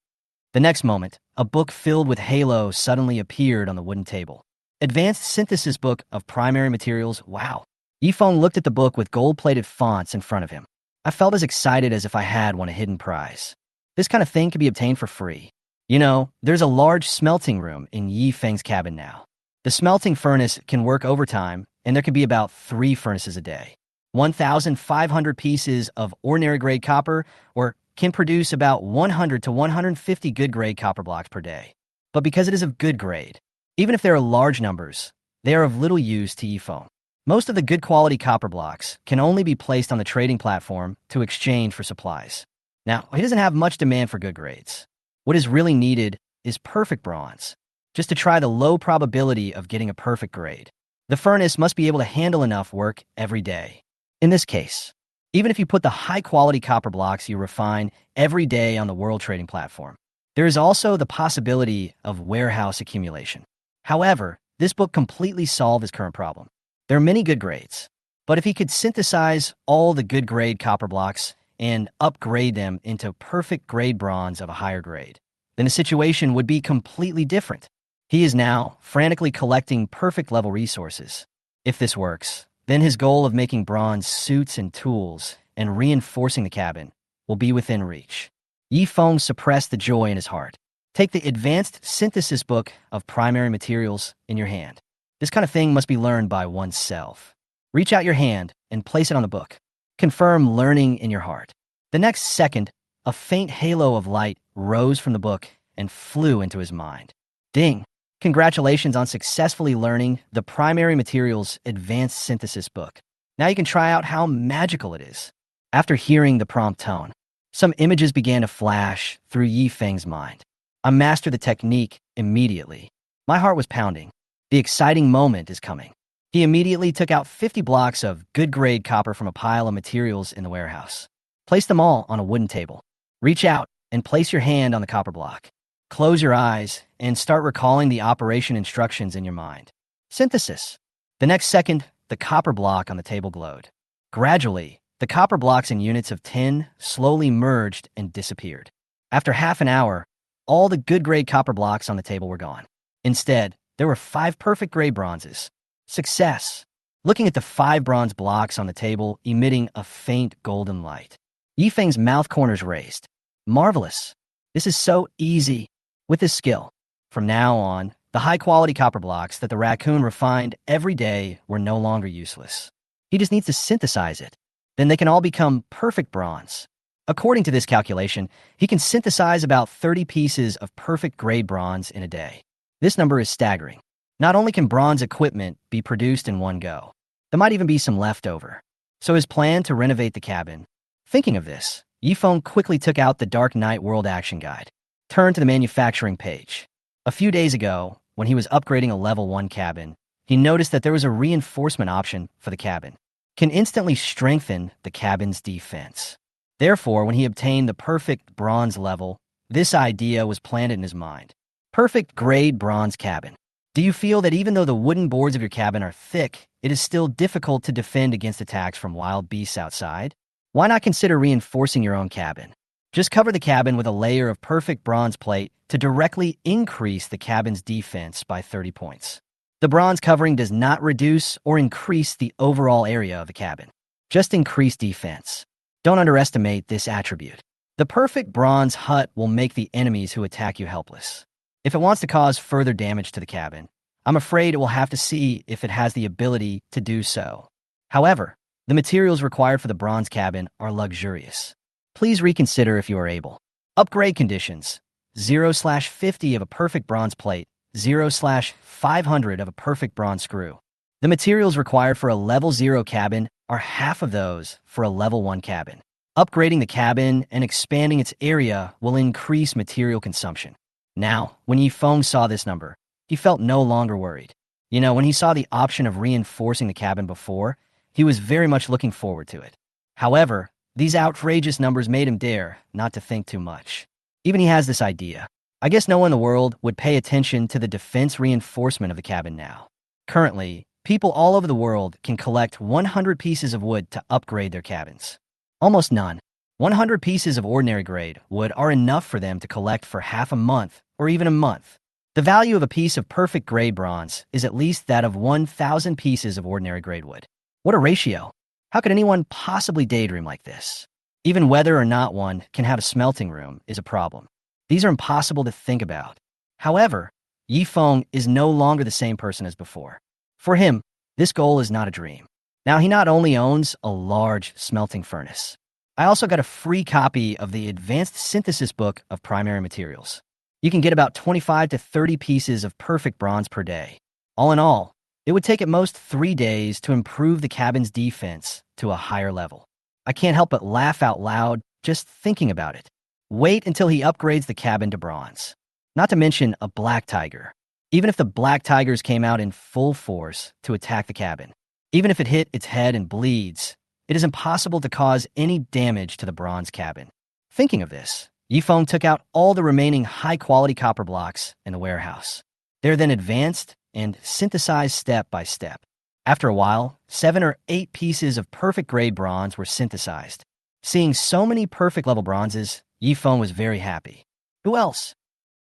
Speaker 1: The next moment, a book filled with halo suddenly appeared on the wooden table. Advanced Synthesis Book of Primary Materials. Wow. Yifeng looked at the book with gold-plated fonts in front of him. I felt as excited as if I had won a hidden prize. This kind of thing can be obtained for free. You know, there's a large smelting room in Yifeng's cabin now. The smelting furnace can work overtime, and there can be about 3 furnaces a day. 1,500 pieces of ordinary grade copper, or can produce about 100 to 150 good grade copper blocks per day. But because it is of good grade, even if there are large numbers, they are of little use to Yifeng. Most of the good quality copper blocks can only be placed on the trading platform to exchange for supplies. Now, he doesn't have much demand for good grades. What is really needed is perfect bronze, just to try the low probability of getting a perfect grade. The furnace must be able to handle enough work every day. In this case, even if you put the high-quality copper blocks you refine every day on the world trading platform, there is also the possibility of warehouse accumulation. However, this book completely solved his current problem. There are many good grades, but if he could synthesize all the good grade copper blocks and upgrade them into perfect grade bronze of a higher grade, then the situation would be completely different. He is now frantically collecting perfect level resources. If this works, then his goal of making bronze suits and tools and reinforcing the cabin will be within reach. Yifeng suppressed the joy in his heart. Take the Advanced Synthesis Book of Primary Materials in your hand. This kind of thing must be learned by oneself. Reach out your hand and place it on the book. Confirm learning in your heart. The next second, a faint halo of light rose from the book and flew into his mind. Ding! Congratulations on successfully learning the Primary Materials Advanced Synthesis Book. Now you can try out how magical it is. After hearing the prompt tone, some images began to flash through Yifeng's mind. I mastered the technique immediately. My heart was pounding. The exciting moment is coming. He immediately took out 50 blocks of good-grade copper from a pile of materials in the warehouse. Place them all on a wooden table. Reach out and place your hand on the copper block. Close your eyes and start recalling the operation instructions in your mind. Synthesis. The next second, the copper block on the table glowed. Gradually, the copper blocks in units of 10 slowly merged and disappeared. After half an hour, all the good-grade copper blocks on the table were gone. Instead, there were 5 perfect grade bronzes. Success. Looking at the 5 bronze blocks on the table emitting a faint golden light, Yifeng's mouth corners raised. Marvelous. This is so easy. With this skill, from now on, the high-quality copper blocks that the raccoon refined every day were no longer useless. He just needs to synthesize it. Then they can all become perfect bronze. According to this calculation, he can synthesize about 30 pieces of perfect grade bronze in a day. This number is staggering. Not only can bronze equipment be produced in one go, there might even be some left over. So his plan to renovate the cabin. Thinking of this, Yifeng quickly took out the Dark Knight World Action Guide. Turned to the manufacturing page. A few days ago, when he was upgrading a level 1 cabin, he noticed that there was a reinforcement option for the cabin. Can instantly strengthen the cabin's defense. Therefore, when he obtained the perfect bronze level, this idea was planted in his mind. Perfect grade bronze cabin. Do you feel that even though the wooden boards of your cabin are thick, it is still difficult to defend against attacks from wild beasts outside? Why not consider reinforcing your own cabin? Just cover the cabin with a layer of perfect bronze plate to directly increase the cabin's defense by 30 points. The bronze covering does not reduce or increase the overall area of the cabin. Just increase defense. Don't underestimate this attribute. The perfect bronze hut will make the enemies who attack you helpless. If it wants to cause further damage to the cabin, I'm afraid it will have to see if it has the ability to do so. However, the materials required for the bronze cabin are luxurious. Please reconsider if you are able. Upgrade conditions. 0/50 of a perfect bronze plate, 0/500 of a perfect bronze screw. The materials required for a level 0 cabin are half of those for a level 1 cabin. Upgrading the cabin and expanding its area will increase material consumption. Now, when Yifeng saw this number, he felt no longer worried. You know, when he saw the option of reinforcing the cabin before, he was very much looking forward to it. However, these outrageous numbers made him dare not to think too much. Even he has this idea. I guess no one in the world would pay attention to the defense reinforcement of the cabin now. Currently, people all over the world can collect 100 pieces of wood to upgrade their cabins. Almost none. 100 pieces of ordinary grade wood are enough for them to collect for half a month or even a month. The value of a piece of perfect grade bronze is at least that of 1,000 pieces of ordinary grade wood. What a ratio! How could anyone possibly daydream like this? Even whether or not one can have a smelting room is a problem. These are impossible to think about. However, Yifeng is no longer the same person as before. For him, this goal is not a dream. Now he not only owns a large smelting furnace, I also got a free copy of the Advanced Synthesis Book of Primary Materials. You can get about 25 to 30 pieces of perfect bronze per day. All in all, it would take at most 3 days to improve the cabin's defense to a higher level. I can't help but laugh out loud just thinking about it. Wait until he upgrades the cabin to bronze. Not to mention a black tiger. Even if the black tigers came out in full force to attack the cabin, even if it hit its head and bleeds, it is impossible to cause any damage to the bronze cabin. Thinking of this, Yifeng took out all the remaining high-quality copper blocks in the warehouse. They're then advanced and synthesized step by step. After a while, 7 or 8 pieces of perfect grade bronze were synthesized. Seeing so many perfect level bronzes, Yifeng was very happy. Who else?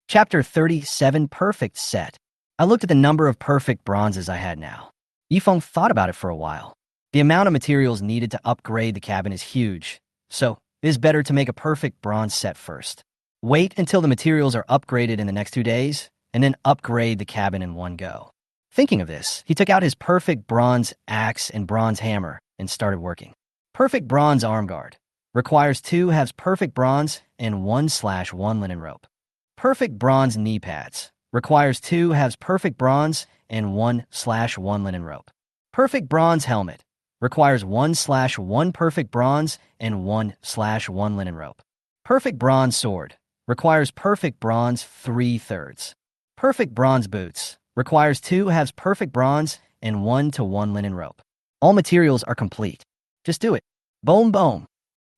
Speaker 1: Chapter 37 Perfect Set. I looked at the number of perfect bronzes I had now. Yifeng thought about it for a while. The amount of materials needed to upgrade the cabin is huge, so it is better to make a perfect bronze set first. Wait until the materials are upgraded in the next 2 days, and then upgrade the cabin in one go. Thinking of this, he took out his perfect bronze axe and bronze hammer and started working. Perfect bronze arm guard. Requires 2 halves perfect bronze and 1/1 linen rope. Perfect bronze knee pads. Requires 2 halves perfect bronze and 1/1 linen rope. Perfect bronze helmet. Requires 1/1 perfect bronze and 1/1 linen rope. Perfect bronze sword. Requires perfect bronze 3/3. Perfect bronze boots. Requires 2 halves perfect bronze and 1:1 linen rope. All materials are complete. Just do it. Boom, boom.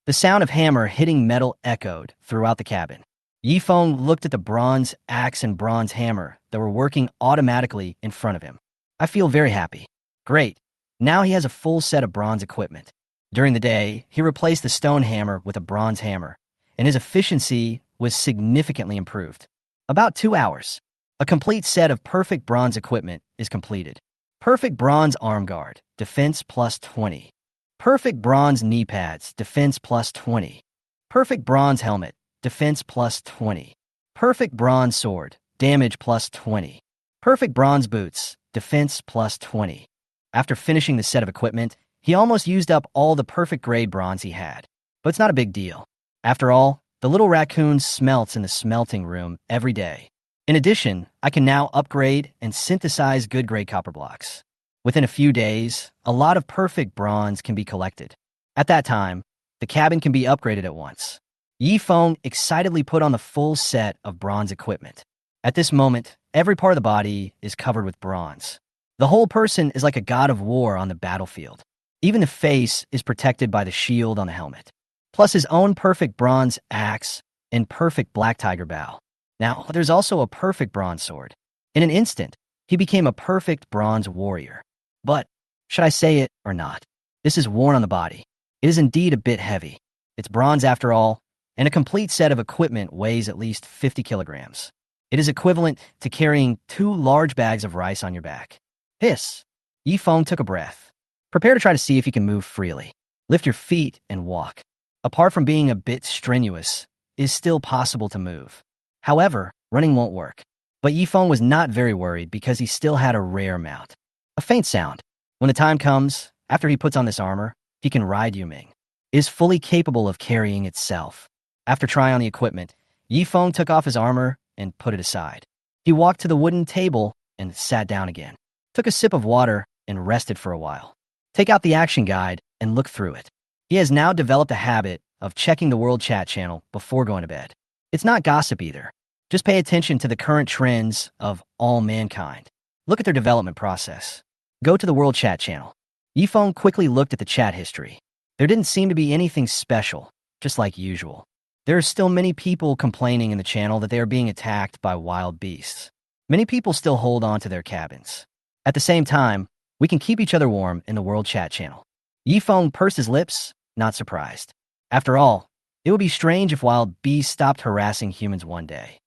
Speaker 1: The sound of hammer hitting metal echoed throughout the cabin. Yifeng looked at the bronze axe and bronze hammer that were working automatically in front of him. I feel very happy. Great. Now he has a full set of bronze equipment. During the day, he replaced the stone hammer with a bronze hammer, and his efficiency was significantly improved. About 2 hours. A complete set of perfect bronze equipment is completed. Perfect bronze arm guard, defense plus 20. Perfect bronze knee pads, defense plus 20. Perfect bronze helmet, defense plus 20. Perfect bronze sword, damage plus 20. Perfect bronze boots, defense plus 20. After finishing the set of equipment, he almost used up all the perfect grade bronze he had. But it's not a big deal. After all, the little raccoon smelts in the smelting room every day. In addition, I can now upgrade and synthesize good grade copper blocks. Within a few days, a lot of perfect bronze can be collected. At that time, the cabin can be upgraded at once. Yifeng excitedly put on the full set of bronze equipment. At this moment, every part of the body is covered with bronze. The whole person is like a god of war on the battlefield. Even the face is protected by the shield on the helmet, plus his own perfect bronze axe and perfect black tiger bow. Now, there's also a perfect bronze sword. In an instant, he became a perfect bronze warrior. But, should I say it or not? This is worn on the body. It is indeed a bit heavy. It's bronze after all, and a complete set of equipment weighs at least 50 kilograms. It is equivalent to carrying 2 large bags of rice on your back. Hiss. Yifeng took a breath. Prepare to try to see if you can move freely. Lift your feet and walk. Apart from being a bit strenuous, it is still possible to move. However, running won't work. But Yifeng was not very worried because he still had a rare mount. A faint sound. When the time comes, after he puts on this armor, he can ride Yuming. It is fully capable of carrying itself. After trying on the equipment, Yifeng took off his armor and put it aside. He walked to the wooden table and sat down again. Took a sip of water and rested for a while. Take out the action guide and look through it. He has now developed a habit of checking the world chat channel before going to bed. It's not gossip either. Just pay attention to the current trends of all mankind. Look at their development process. Go to the world chat channel. Yifeng quickly looked at the chat history. There didn't seem to be anything special, just like usual. There are still many people complaining in the channel that they are being attacked by wild beasts. Many people still hold on to their cabins. At the same time, we can keep each other warm in the world chat channel. Yifeng pursed his lips, not surprised. After all, It would be strange if wild beasts stopped harassing humans one day.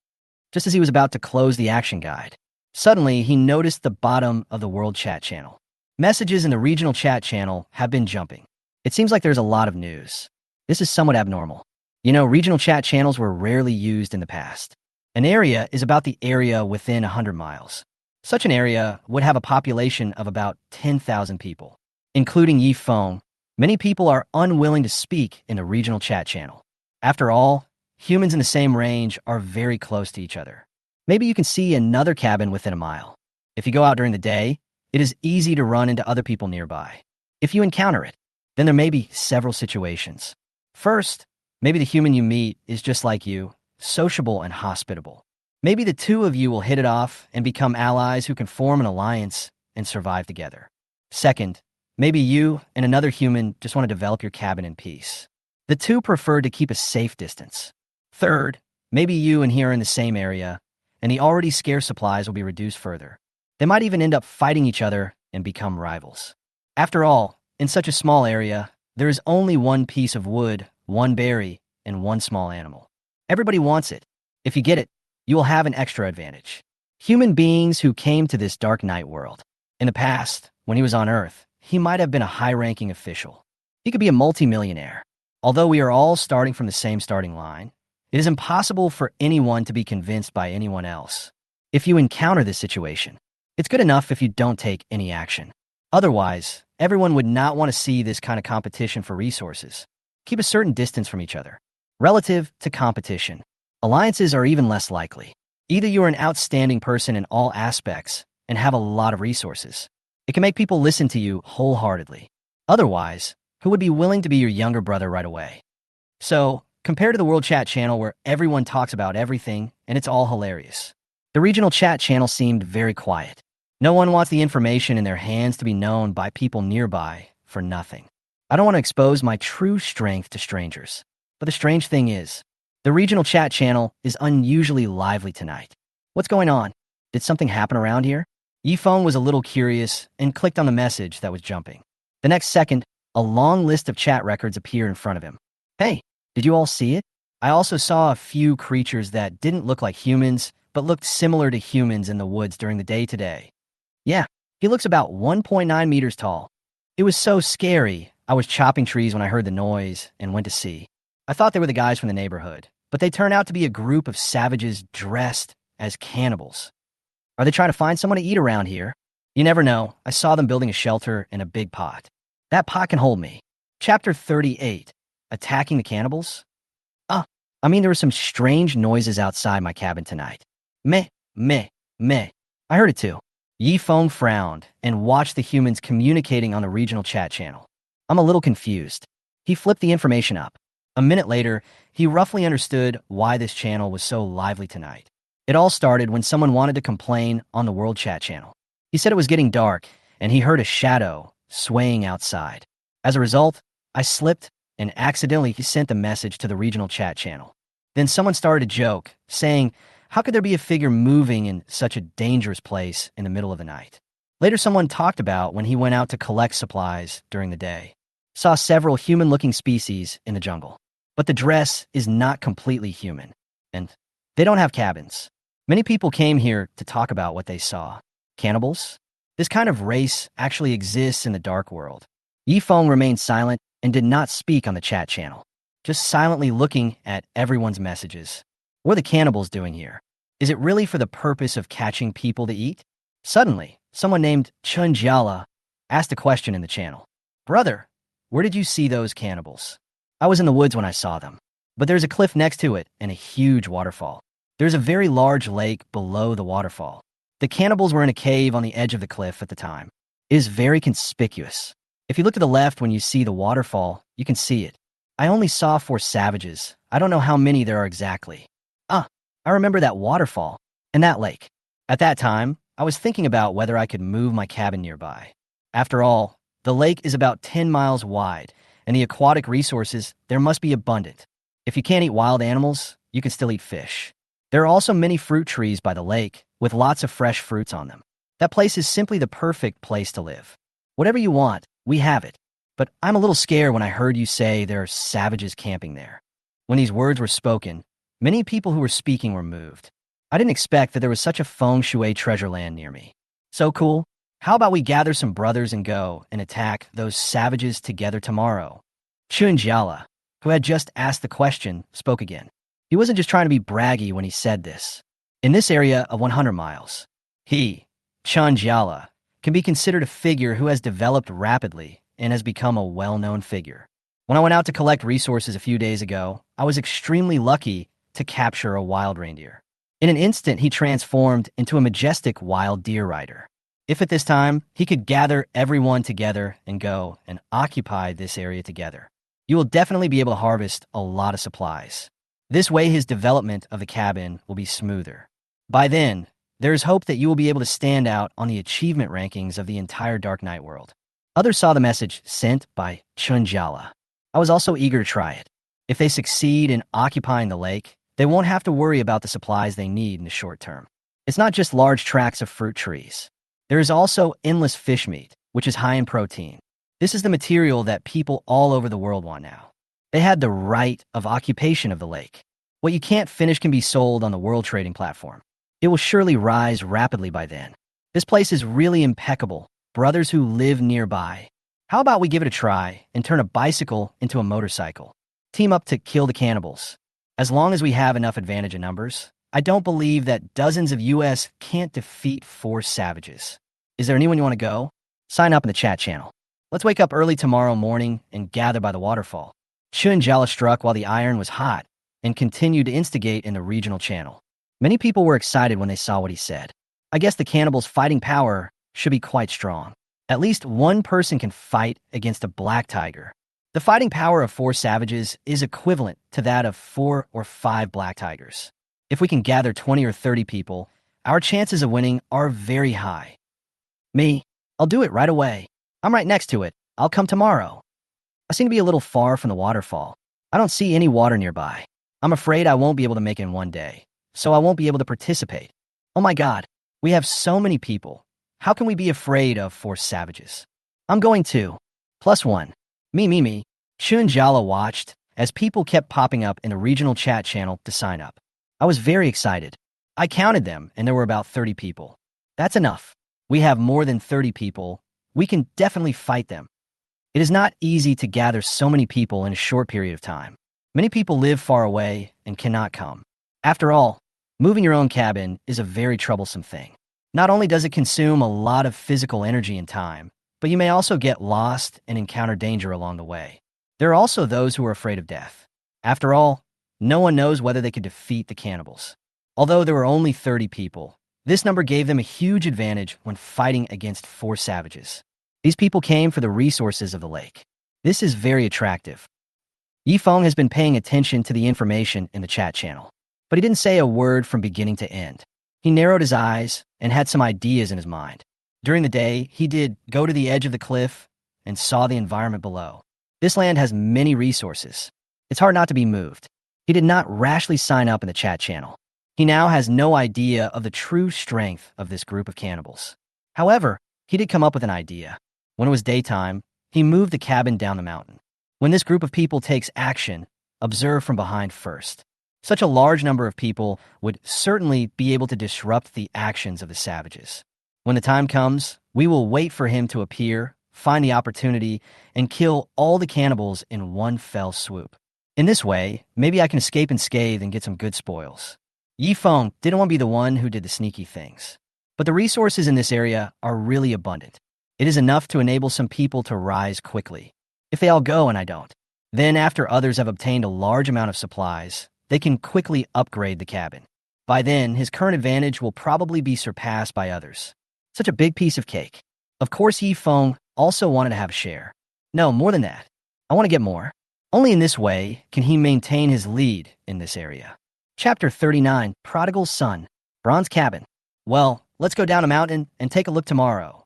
Speaker 1: Just as he was about to close the action guide, suddenly he noticed the bottom of the world chat channel. Messages in the regional chat channel have been jumping. It seems like there's a lot of news. This is somewhat abnormal. Regional chat channels were rarely used in the past. An area is about the area within 100 miles. Such an area would have a population of about 10,000 people, including Yi Feng. Many people are unwilling to speak in the regional chat channel. After all, humans in the same range are very close to each other. Maybe you can see another cabin within a mile. If you go out during the day, it is easy to run into other people nearby. If you encounter it, then there may be several situations. First, maybe the human you meet is just like you, sociable and hospitable. Maybe the two of you will hit it off and become allies who can form an alliance and survive together. Second, maybe you and another human just want to develop your cabin in peace. The two prefer to keep a safe distance. Third, maybe you and he are in the same area, and the already scarce supplies will be reduced further. They might even end up fighting each other and become rivals. After all, in such a small area, there is only one piece of wood, one berry, and one small animal. Everybody wants it. If you get it, you will have an extra advantage. Human beings who came to this dark night world. In the past, when he was on Earth, he might have been a high-ranking official. He could be a multimillionaire. Although we are all starting from the same starting line, it is impossible for anyone to be convinced by anyone else. If you encounter this situation, it's good enough if you don't take any action. Otherwise, everyone would not want to see this kind of competition for resources. Keep a certain distance from each other. Relative to competition, alliances are even less likely. Either you are an outstanding person in all aspects and have a lot of resources. It can make people listen to you wholeheartedly. Otherwise, who would be willing to be your younger brother right away? So, compared to the World Chat channel where everyone talks about everything and it's all hilarious, the regional chat channel seemed very quiet. No one wants the information in their hands to be known by people nearby for nothing. I don't want to expose my true strength to strangers. But the strange thing is, the regional chat channel is unusually lively tonight. What's going on? Did something happen around here? Yi Feng was a little curious and clicked on the message that was jumping. The next second, a long list of chat records appeared in front of him. Hey, did you all see it? I also saw a few creatures that didn't look like humans, but looked similar to humans in the woods during the day today. Yeah, he looks about 1.9 meters tall. It was so scary, I was chopping trees when I heard the noise and went to see. I thought they were the guys from the neighborhood, but they turned out to be a group of savages dressed as cannibals. Are they trying to find someone to eat around here? You never know. I saw them building a shelter in a big pot. That pot can hold me. Chapter 38. Attacking the cannibals? There were some strange noises outside my cabin tonight. Meh, meh, meh. I heard it too. Yi Feng frowned and watched the humans communicating on the regional chat channel. I'm a little confused. He flipped the information up. A minute later, he roughly understood why this channel was so lively tonight. It all started when someone wanted to complain on the World Chat channel. He said it was getting dark, and he heard a shadow swaying outside. As a result, I slipped and accidentally sent the message to the regional chat channel. Then someone started a joke, saying, how could there be a figure moving in such a dangerous place in the middle of the night? Later, someone talked about when he went out to collect supplies during the day. Saw several human-looking species in the jungle. But the dress is not completely human, and they don't have cabins. Many people came here to talk about what they saw. Cannibals? This kind of race actually exists in the dark world. Yi Feng remained silent and did not speak on the chat channel, just silently looking at everyone's messages. What are the cannibals doing here? Is it really for the purpose of catching people to eat? Suddenly, someone named Chun Jiala asked a question in the channel. Brother, where did you see those cannibals? I was in the woods when I saw them, but there's a cliff next to it and a huge waterfall. There's a very large lake below the waterfall. The cannibals were in a cave on the edge of the cliff at the time. It is very conspicuous. If you look to the left when you see the waterfall, you can see it. I only saw 4 savages. I don't know how many there are exactly. I remember that waterfall and that lake. At that time, I was thinking about whether I could move my cabin nearby. After all, the lake is about 10 miles wide, and the aquatic resources there must be abundant. If you can't eat wild animals, you can still eat fish. There are also many fruit trees by the lake, with lots of fresh fruits on them. That place is simply the perfect place to live. Whatever you want, we have it. But I'm a little scared when I heard you say there are savages camping there. When these words were spoken, many people who were speaking were moved. I didn't expect that there was such a feng shui treasure land near me. So cool. How about we gather some brothers and go and attack those savages together tomorrow? Chunjiala, who had just asked the question, spoke again. He wasn't just trying to be braggy when he said this. In this area of 100 miles, he, Chunjiala, can be considered a figure who has developed rapidly and has become a well-known figure. When I went out to collect resources a few days ago, I was extremely lucky to capture a wild reindeer. In an instant, he transformed into a majestic wild deer rider. If at this time, he could gather everyone together and go and occupy this area together, you will definitely be able to harvest a lot of supplies. This way, his development of the cabin will be smoother. By then, there is hope that you will be able to stand out on the achievement rankings of the entire Dark Knight world. Others saw the message sent by Chunjiala. I was also eager to try it. If they succeed in occupying the lake, they won't have to worry about the supplies they need in the short term. It's not just large tracts of fruit trees. There is also endless fish meat, which is high in protein. This is the material that people all over the world want now. They had the right of occupation of the lake. What you can't finish can be sold on the world trading platform. It will surely rise rapidly by then. This place is really impeccable. Brothers who live nearby. How about we give it a try and turn a bicycle into a motorcycle? Team up to kill the cannibals. As long as we have enough advantage in numbers, I don't believe that dozens of US can't defeat 4 savages. Is there anyone you want to go? Sign up in the chat channel. Let's wake up early tomorrow morning and gather by the waterfall. Chunjiala struck while the iron was hot and continued to instigate in the regional channel. Many people were excited when they saw what he said. I guess the cannibals' fighting power should be quite strong. At least one person can fight against a black tiger. The fighting power of 4 savages is equivalent to that of 4 or 5 black tigers. If we can gather 20 or 30 people, our chances of winning are very high. Me, I'll do it right away. I'm right next to it. I'll come tomorrow. I seem to be a little far from the waterfall. I don't see any water nearby. I'm afraid I won't be able to make it in one day, so I won't be able to participate. Oh my God, we have so many people. How can we be afraid of 4 savages? I'm going to. +1. Me. Chunjiala watched as people kept popping up in the regional chat channel to sign up. I was very excited. I counted them, and there were about 30 people. That's enough. We have more than 30 people. We can definitely fight them. It is not easy to gather so many people in a short period of time. Many people live far away and cannot come. After all, moving your own cabin is a very troublesome thing. Not only does it consume a lot of physical energy and time, but you may also get lost and encounter danger along the way. There are also those who are afraid of death. After all, no one knows whether they could defeat the cannibals. Although there were only 30 people, this number gave them a huge advantage when fighting against 4 savages. These people came for the resources of the lake. This is very attractive. Yifeng has been paying attention to the information in the chat channel, but he didn't say a word from beginning to end. He narrowed his eyes and had some ideas in his mind. During the day, he did go to the edge of the cliff and saw the environment below. This land has many resources. It's hard not to be moved. He did not rashly sign up in the chat channel. He now has no idea of the true strength of this group of cannibals. However, he did come up with an idea. When it was daytime, he moved the cabin down the mountain. When this group of people takes action, observe from behind first. Such a large number of people would certainly be able to disrupt the actions of the savages. When the time comes, we will wait for him to appear, find the opportunity, and kill all the cannibals in one fell swoop. In this way, maybe I can escape unscathed and get some good spoils. Yifeng didn't want to be the one who did the sneaky things. But the resources in this area are really abundant. It is enough to enable some people to rise quickly. If they all go and I don't, then after others have obtained a large amount of supplies, they can quickly upgrade the cabin. By then, his current advantage will probably be surpassed by others. Such a big piece of cake. Of course, Yifeng also wanted to have a share. No, more than that. I want to get more. Only in this way can he maintain his lead in this area. Chapter 39, Prodigal Son, Bronze Cabin. Well, let's go down a mountain and take a look tomorrow.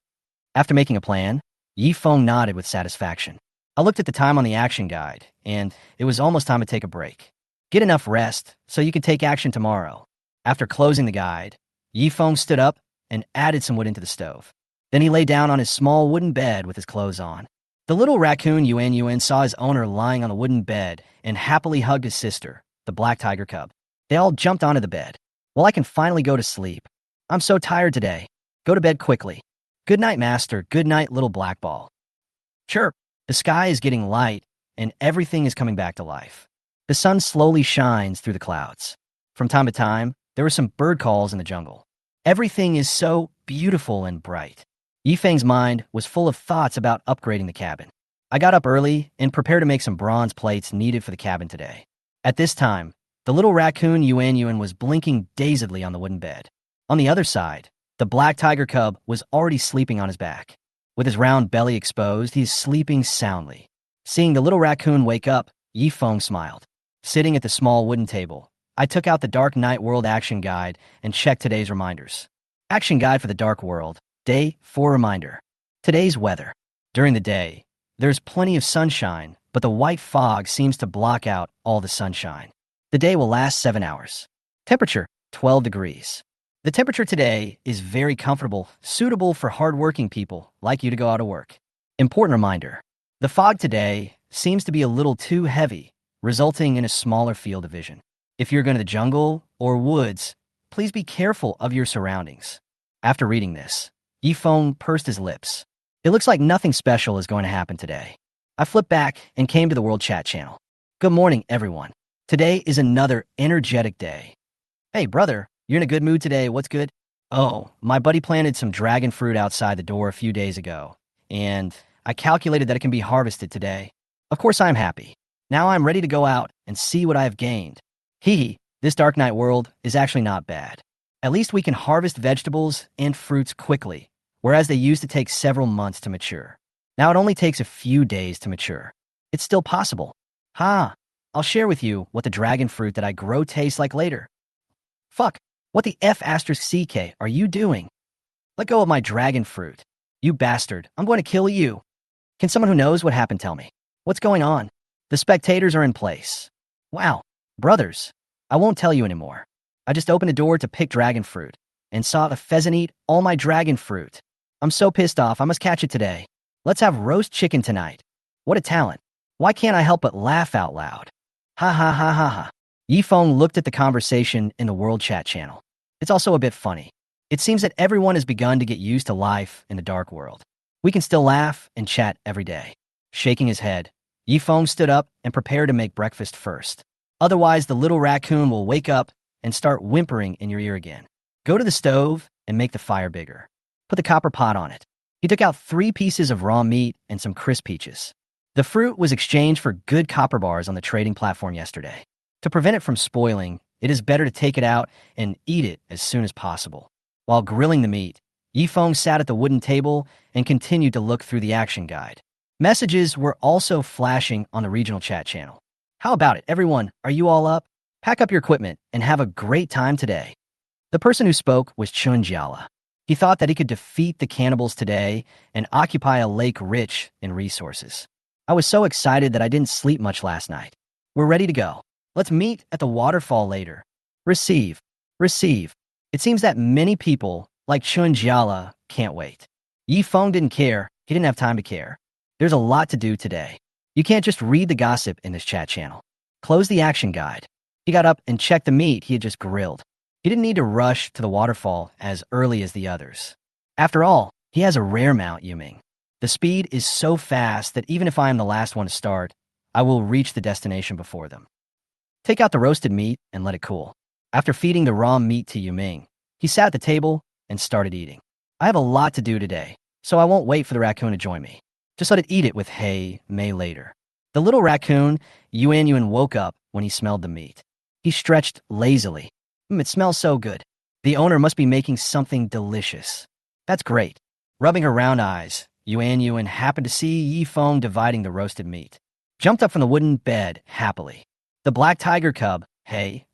Speaker 1: After making a plan, Yifeng nodded with satisfaction. I looked at the time on the action guide, and it was almost time to take a break. Get enough rest so you can take action tomorrow. After closing the guide, Yifeng stood up and added some wood into the stove. Then he lay down on his small wooden bed with his clothes on. The little raccoon Yuan Yuan saw his owner lying on the wooden bed and happily hugged his sister, the black tiger cub. They all jumped onto the bed. Well, I can finally go to sleep. I'm so tired today. Go to bed quickly. Good night, master. Good night, little black ball. Chirp. The sky is getting light, and everything is coming back to life. The sun slowly shines through the clouds. From time to time, there were some bird calls in the jungle. Everything is so beautiful and bright. Yifeng's mind was full of thoughts about upgrading the cabin. I got up early and prepared to make some bronze plates needed for the cabin today. At this time, the little raccoon Yuan Yuan was blinking dazedly on the wooden bed. On the other side, the black tiger cub was already sleeping on his back. With his round belly exposed, he is sleeping soundly. Seeing the little raccoon wake up, Yifeng smiled. Sitting at the small wooden table, I took out the Dark Night World Action Guide and checked today's reminders. Action Guide for the Dark World, Day 4 reminder. Today's weather. During the day, there's plenty of sunshine, but the white fog seems to block out all the sunshine. The day will last 7 hours. Temperature, 12 degrees. The temperature today is very comfortable, suitable for hardworking people like you to go out to work. Important reminder. The fog today seems to be a little too heavy, resulting in a smaller field of vision. If you're going to the jungle or woods, please be careful of your surroundings. After reading this, Yifeng pursed his lips. It looks like nothing special is going to happen today. I flipped back and came to the World Chat channel. Good morning, everyone. Today is another energetic day. Hey, brother, you're in a good mood today. What's good? Oh, my buddy planted some dragon fruit outside the door a few days ago, and I calculated that it can be harvested today. Of course, I'm happy. Now I'm ready to go out and see what I have gained. Hee, this Dark Night world is actually not bad. At least we can harvest vegetables and fruits quickly, whereas they used to take several months to mature. Now it only takes a few days to mature. It's still possible. I'll share with you what the dragon fruit that I grow tastes like later. Fuck, what the F***CK are you doing? Let go of my dragon fruit. You bastard, I'm going to kill you. Can someone who knows what happened tell me? What's going on? The spectators are in place. Wow, brothers, I won't tell you anymore. I just opened a door to pick dragon fruit and saw a pheasant eat all my dragon fruit. I'm so pissed off, I must catch it today. Let's have roast chicken tonight. What a talent. Why can't I help but laugh out loud? Ha ha ha ha ha. Yifeng looked at the conversation in the World Chat channel. It's also a bit funny. It seems that everyone has begun to get used to life in the dark world. We can still laugh and chat every day. Shaking his head, Yifeng stood up and prepared to make breakfast first. Otherwise, the little raccoon will wake up and start whimpering in your ear again. Go to the stove and make the fire bigger. Put the copper pot on it. He took out 3 pieces of raw meat and some crisp peaches. The fruit was exchanged for good copper bars on the trading platform yesterday. To prevent it from spoiling, it is better to take it out and eat it as soon as possible. While grilling the meat, Yifeng sat at the wooden table and continued to look through the action guide. Messages were also flashing on the regional chat channel. How about it, everyone? Are you all up? Pack up your equipment and have a great time today. The person who spoke was Chunjiala. He thought that he could defeat the cannibals today and occupy a lake rich in resources. I was so excited that I didn't sleep much last night. We're ready to go. Let's meet at the waterfall later. Receive. It seems that many people, like Chunjiala, can't wait. Yifeng didn't care. He didn't have time to care. There's a lot to do today. You can't just read the gossip in this chat channel. Close the action guide. He got up and checked the meat he had just grilled. He didn't need to rush to the waterfall as early as the others. After all, he has a rare mount, Yuming. The speed is so fast that even if I am the last one to start, I will reach the destination before them. Take out the roasted meat and let it cool. After feeding the raw meat to Yuming, he sat at the table and started eating. I have a lot to do today, so I won't wait for the raccoon to join me. Just let it eat it with hay, may later. The little raccoon, Yuan Yuan, woke up when he smelled the meat. He stretched lazily. It smells so good. The owner must be making something delicious. That's great. Rubbing her round eyes, Yuan Yuan happened to see Yifeng dividing the roasted meat. Jumped up from the wooden bed happily. The black tiger cub,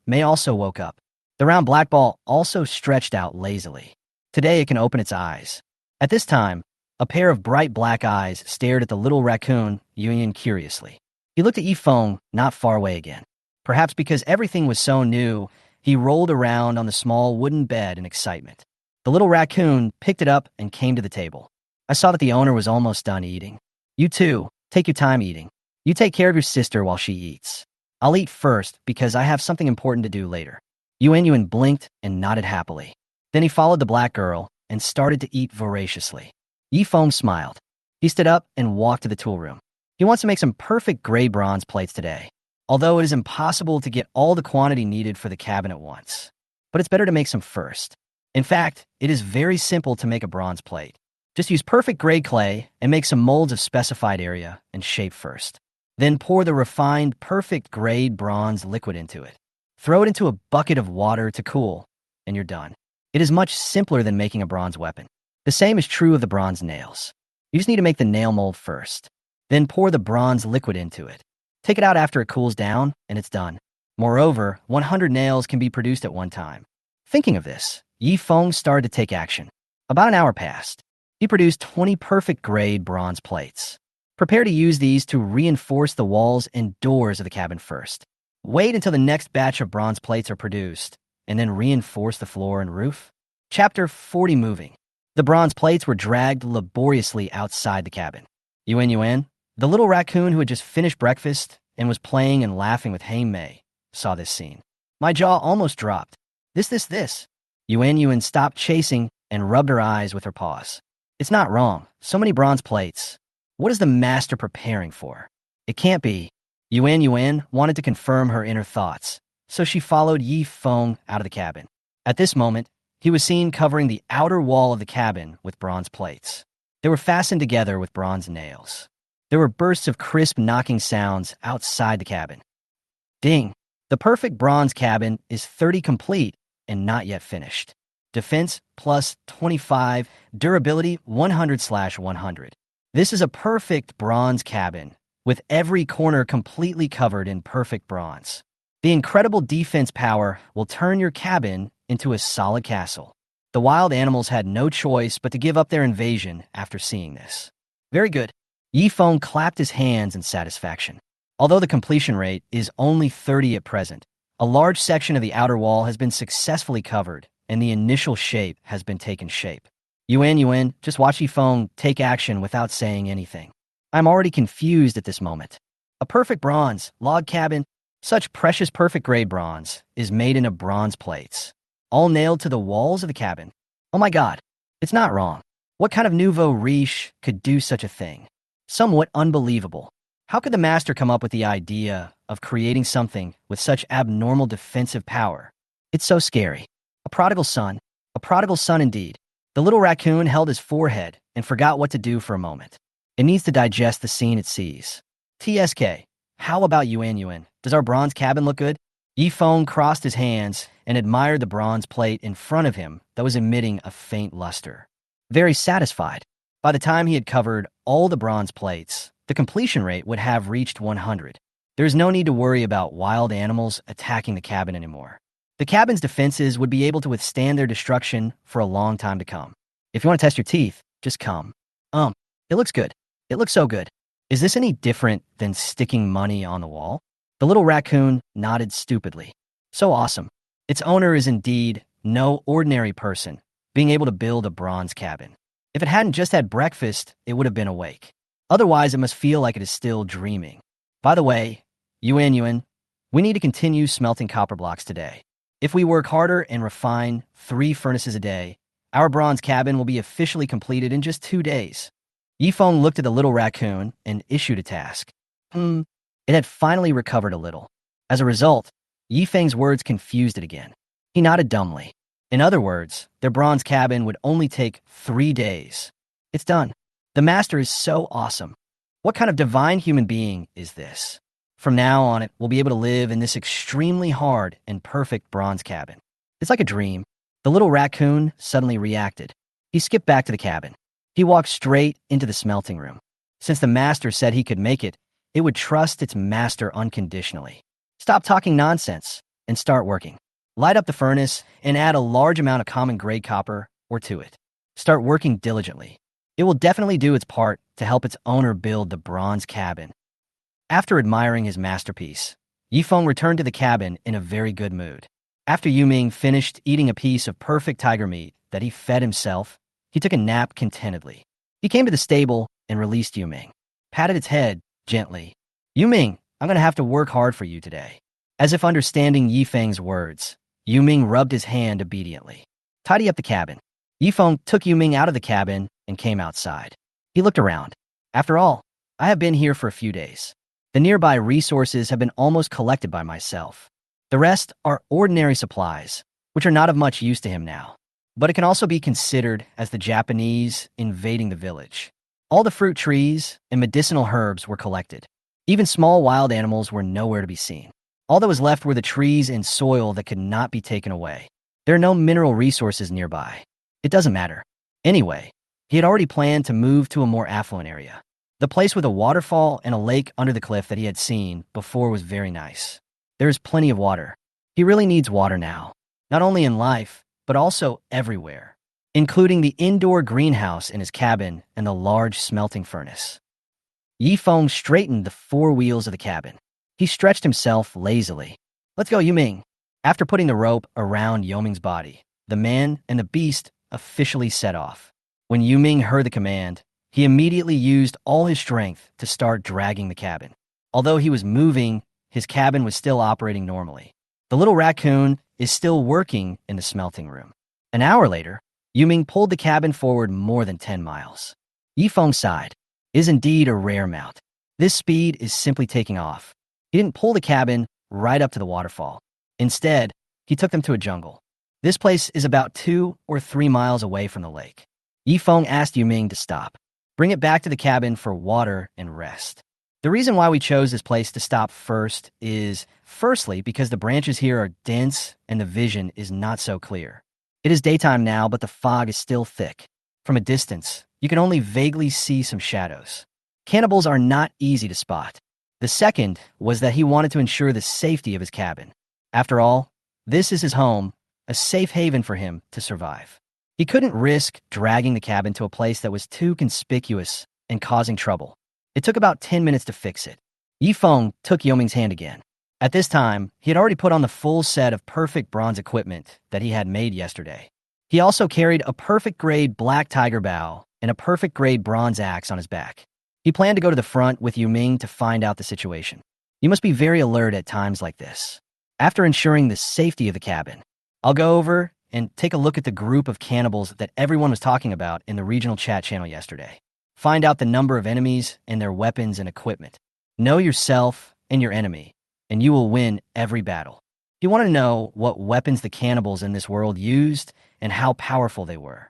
Speaker 1: May also woke up. The round black ball also stretched out lazily. Today it can open its eyes. At this time, a pair of bright black eyes stared at the little raccoon, Yuan, curiously. He looked at Yifeng not far away again. Perhaps because everything was so new, he rolled around on the small wooden bed in excitement. The little raccoon picked it up and came to the table. I saw that the owner was almost done eating. You too. Take your time eating. You take care of your sister while she eats. I'll eat first because I have something important to do later. Yuan blinked and nodded happily. Then he followed the black girl and started to eat voraciously. Yifeng smiled. He stood up and walked to the tool room. He wants to make some perfect gray bronze plates today, although it is impossible to get all the quantity needed for the cabin at once. But it's better to make some first. In fact, it is very simple to make a bronze plate. Just use perfect gray clay and make some molds of specified area and shape first. Then pour the refined, perfect grade bronze liquid into it. Throw it into a bucket of water to cool, and you're done. It is much simpler than making a bronze weapon. The same is true of the bronze nails. You just need to make the nail mold first. Then pour the bronze liquid into it. Take it out after it cools down, and it's done. Moreover, 100 nails can be produced at one time. Thinking of this, Yifeng started to take action. About an hour passed. He produced 20 perfect grade bronze plates. Prepare to use these to reinforce the walls and doors of the cabin first. Wait until the next batch of bronze plates are produced, and then reinforce the floor and roof. Chapter 40 Moving. The bronze plates were dragged laboriously outside the cabin. Yuan, the little raccoon who had just finished breakfast and was playing and laughing with Hei Mei, saw this scene. My jaw almost dropped. This. Yuan stopped chasing and rubbed her eyes with her paws. It's not wrong. So many bronze plates. What is the master preparing for? It can't be. Yuan wanted to confirm her inner thoughts, so she followed Yifeng out of the cabin. At this moment, he was seen covering the outer wall of the cabin with bronze plates. They were fastened together with bronze nails. There were bursts of crisp knocking sounds outside the cabin. Ding! The perfect bronze cabin is 30 complete and not yet finished. Defense plus 25, durability 100/100. This is a perfect bronze cabin, with every corner completely covered in perfect bronze. The incredible defense power will turn your cabin into a solid castle. The wild animals had no choice but to give up their invasion after seeing this. Very good. Yifeng clapped his hands in satisfaction. Although the completion rate is only 30 at present, a large section of the outer wall has been successfully covered, and the initial shape has been taken shape. Yuan, just watch Yifeng take action without saying anything. I'm already confused at this moment. A perfect bronze, log cabin, such precious perfect grade bronze, is made into bronze plates, all nailed to the walls of the cabin. Oh my god, it's not wrong. What kind of nouveau riche could do such a thing? Somewhat unbelievable. How could the master come up with the idea of creating something with such abnormal defensive power? It's so scary. A prodigal son indeed. The little raccoon held his forehead and forgot what to do for a moment. It needs to digest the scene it sees. TSK, how about Yuan? Does our bronze cabin look good? Yifeng crossed his hands and admired the bronze plate in front of him that was emitting a faint luster. Very satisfied. By the time he had covered all the bronze plates, the completion rate would have reached 100. There is no need to worry about wild animals attacking the cabin anymore. The cabin's defenses would be able to withstand their destruction for a long time to come. If you want to test your teeth, just come. It looks good. It looks so good. Is this any different than sticking money on the wall? The little raccoon nodded stupidly. So awesome. Its owner is indeed no ordinary person, being able to build a bronze cabin. If it hadn't just had breakfast, it would have been awake. Otherwise, it must feel like it is still dreaming. By the way, Yuan, we need to continue smelting copper blocks today. If we work harder and refine 3 furnaces a day, our bronze cabin will be officially completed in just 2 days. Yifeng looked at the little raccoon and issued a task. It had finally recovered a little. As a result, Yifeng's words confused it again. He nodded dumbly. In other words, their bronze cabin would only take 3 days. It's done. The master is so awesome. What kind of divine human being is this? From now on, it will be able to live in this extremely hard and perfect bronze cabin. It's like a dream. The little raccoon suddenly reacted. He skipped back to the cabin. He walked straight into the smelting room. Since the master said he could make it, it would trust its master unconditionally. Stop talking nonsense and start working. Light up the furnace and add a large amount of common grade copper or to it. Start working diligently. It will definitely do its part to help its owner build the bronze cabin. After admiring his masterpiece, Yifeng returned to the cabin in a very good mood. After Yuming finished eating a piece of perfect tiger meat that he fed himself, he took a nap contentedly. He came to the stable and released Yuming. patted its head gently. Yuming, I'm going to have to work hard for you today. As if understanding Yifeng's words, Yuming rubbed his hand obediently. Tidy up the cabin. Yifeng took Yuming out of the cabin and came outside. He looked around. After all, I have been here for a few days. The nearby resources have been almost collected by myself. The rest are ordinary supplies, which are not of much use to him now. But it can also be considered as the Japanese invading the village. All the fruit trees and medicinal herbs were collected. Even small wild animals were nowhere to be seen. All that was left were the trees and soil that could not be taken away. There are no mineral resources nearby. It doesn't matter. Anyway, he had already planned to move to a more affluent area. The place with a waterfall and a lake under the cliff that he had seen before was very nice. There is plenty of water. He really needs water now, not only in life, but also everywhere, including the indoor greenhouse in his cabin and the large smelting furnace. Yifeng straightened the four wheels of the cabin. He stretched himself lazily. Let's go, Yuming. After putting the rope around Yuming's body, the man and the beast officially set off. When Yuming heard the command, he immediately used all his strength to start dragging the cabin. Although he was moving, his cabin was still operating normally. The little raccoon is still working in the smelting room. An hour later, Yuming pulled the cabin forward more than 10 miles. Yifeng sighed. It is indeed a rare mount. This speed is simply taking off. He didn't pull the cabin right up to the waterfall. Instead, he took them to a jungle. This place is about 2 or 3 miles away from the lake. Yifeng asked Yuming to stop. Bring it back to the cabin for water and rest. The reason why we chose this place to stop first is, firstly, because the branches here are dense and the vision is not so clear. It is daytime now, but the fog is still thick. From a distance, you can only vaguely see some shadows. Cannibals are not easy to spot. The second was that he wanted to ensure the safety of his cabin. After all, this is his home, a safe haven for him to survive. He couldn't risk dragging the cabin to a place that was too conspicuous and causing trouble. It took about 10 minutes to fix it. Yifeng took Yoming's hand again. At this time, he had already put on the full set of perfect bronze equipment that he had made yesterday. He also carried a perfect-grade black tiger bow and a perfect-grade bronze axe on his back. He planned to go to the front with Yuming to find out the situation. You must be very alert at times like this. After ensuring the safety of the cabin, I'll go over and take a look at the group of cannibals that everyone was talking about in the regional chat channel yesterday. Find out the number of enemies and their weapons and equipment. Know yourself and your enemy, and you will win every battle. You want to know what weapons the cannibals in this world used and how powerful they were.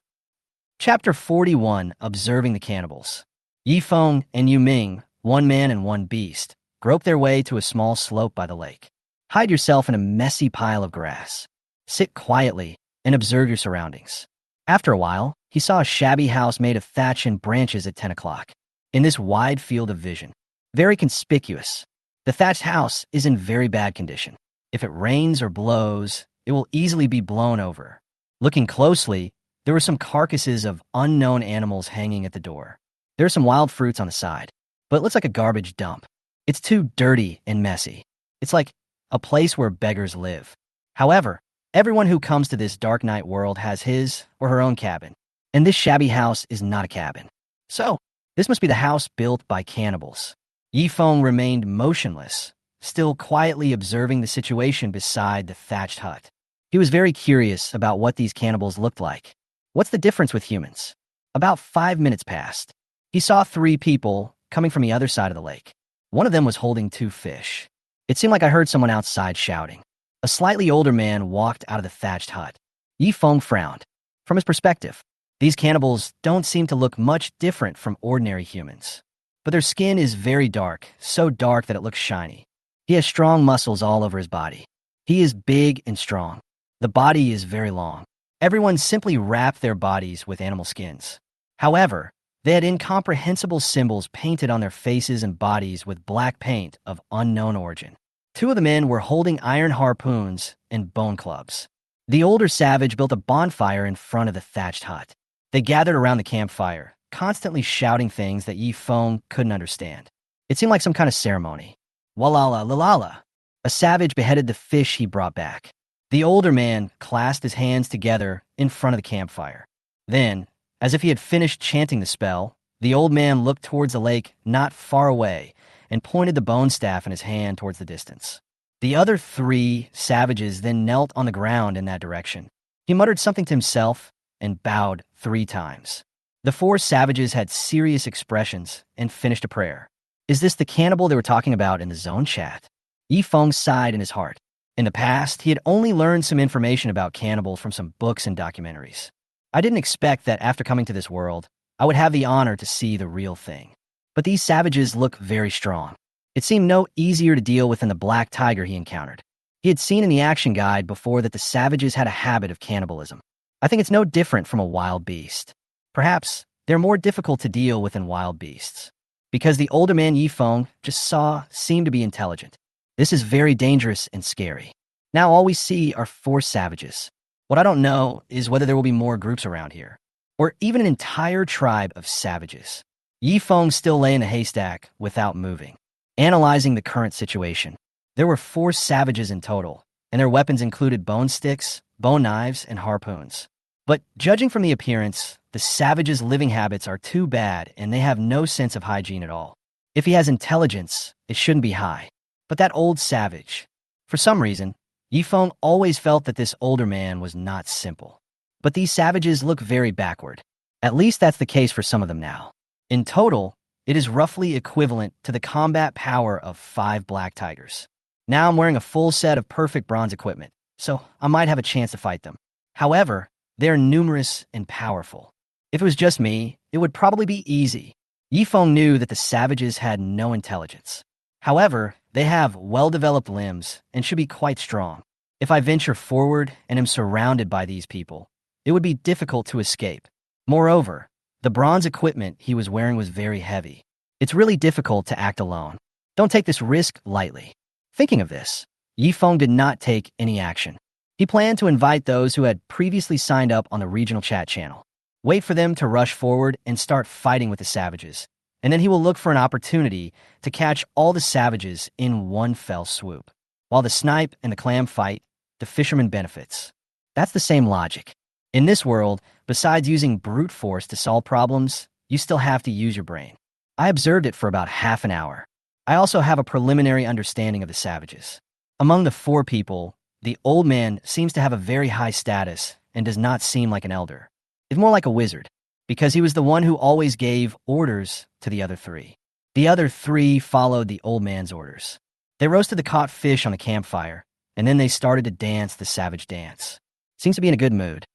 Speaker 1: Chapter 41, Observing the Cannibals. Yifeng and Yuming, one man and one beast, groped their way to a small slope by the lake. Hide yourself in a messy pile of grass. Sit quietly and observe your surroundings. After a while, he saw a shabby house made of thatch and branches at 10 o'clock. In this wide field of vision, very conspicuous, the thatched house is in very bad condition. If it rains or blows, it will easily be blown over. Looking closely, there were some carcasses of unknown animals hanging at the door. There are some wild fruits on the side, but it looks like a garbage dump. It's too dirty and messy. It's like a place where beggars live. However, everyone who comes to this dark night world has his or her own cabin, and this shabby house is not a cabin. So, this must be the house built by cannibals. Yifeng remained motionless, still quietly observing the situation beside the thatched hut. He was very curious about what these cannibals looked like. What's the difference with humans? About 5 minutes passed. He saw 3 people coming from the other side of the lake. One of them was holding 2 fish. It seemed like I heard someone outside shouting. A slightly older man walked out of the thatched hut. Yifeng frowned. From his perspective, these cannibals don't seem to look much different from ordinary humans. But their skin is very dark, so dark that it looks shiny. He has strong muscles all over his body. He is big and strong. The body is very long. Everyone simply wrapped their bodies with animal skins. However, they had incomprehensible symbols painted on their faces and bodies with black paint of unknown origin. 2 of the men were holding iron harpoons and bone clubs. The older savage built a bonfire in front of the thatched hut. They gathered around the campfire, constantly shouting things that Yifeng couldn't understand. It seemed like some kind of ceremony. Walala lalala. A savage beheaded the fish he brought back. The older man clasped his hands together in front of the campfire. Then, as if he had finished chanting the spell, The old man looked towards a lake not far away and pointed the bone staff in his hand towards the distance. The other 3 savages then knelt on the ground in that direction. He muttered something to himself and bowed 3 times. The 4 savages had serious expressions and finished a prayer. Is this the cannibal they were talking about in the zone chat? Yifeng sighed in his heart. In the past, he had only learned some information about cannibals from some books and documentaries. I didn't expect that after coming to this world, I would have the honor to see the real thing. But these savages look very strong. It seemed no easier to deal with than the black tiger he encountered. He had seen in the action guide before that the savages had a habit of cannibalism. I think it's no different from a wild beast. Perhaps they're more difficult to deal with than wild beasts. Because the older man Yifeng just saw seemed to be intelligent. This is very dangerous and scary. Now all we see are 4 savages. What I don't know is whether there will be more groups around here, or even an entire tribe of savages. Yifeng still lay in the haystack without moving, analyzing the current situation. There were 4 savages in total, and their weapons included bone sticks, bone knives, and harpoons. But judging from the appearance, the savages' living habits are too bad and they have no sense of hygiene at all. If he has intelligence, it shouldn't be high. But that old savage, for some reason, Yifeng always felt that this older man was not simple. But these savages look very backward. At least that's the case for some of them now. In total, it is roughly equivalent to the combat power of 5 black tigers. Now I'm wearing a full set of perfect bronze equipment, so I might have a chance to fight them. However, they're numerous and powerful. If it was just me, it would probably be easy. Yifeng knew that the savages had no intelligence. However, they have well-developed limbs and should be quite strong. If I venture forward and am surrounded by these people, it would be difficult to escape. Moreover, the bronze equipment he was wearing was very heavy. It's really difficult to act alone. Don't take this risk lightly. Thinking of this, Yifeng did not take any action. He planned to invite those who had previously signed up on the regional chat channel. Wait for them to rush forward and start fighting with the savages, and then he will look for an opportunity to catch all the savages in one fell swoop. While the snipe and the clam fight, the fisherman benefits. That's the same logic. In this world, besides using brute force to solve problems, you still have to use your brain. I observed it for about half an hour. I also have a preliminary understanding of the savages. Among the 4 people, the old man seems to have a very high status and does not seem like an elder. It's more like a wizard, because he was the one who always gave orders to the other 3. The other 3 followed the old man's orders. They roasted the caught fish on the campfire, and then they started to dance the savage dance. Seems to be in a good mood.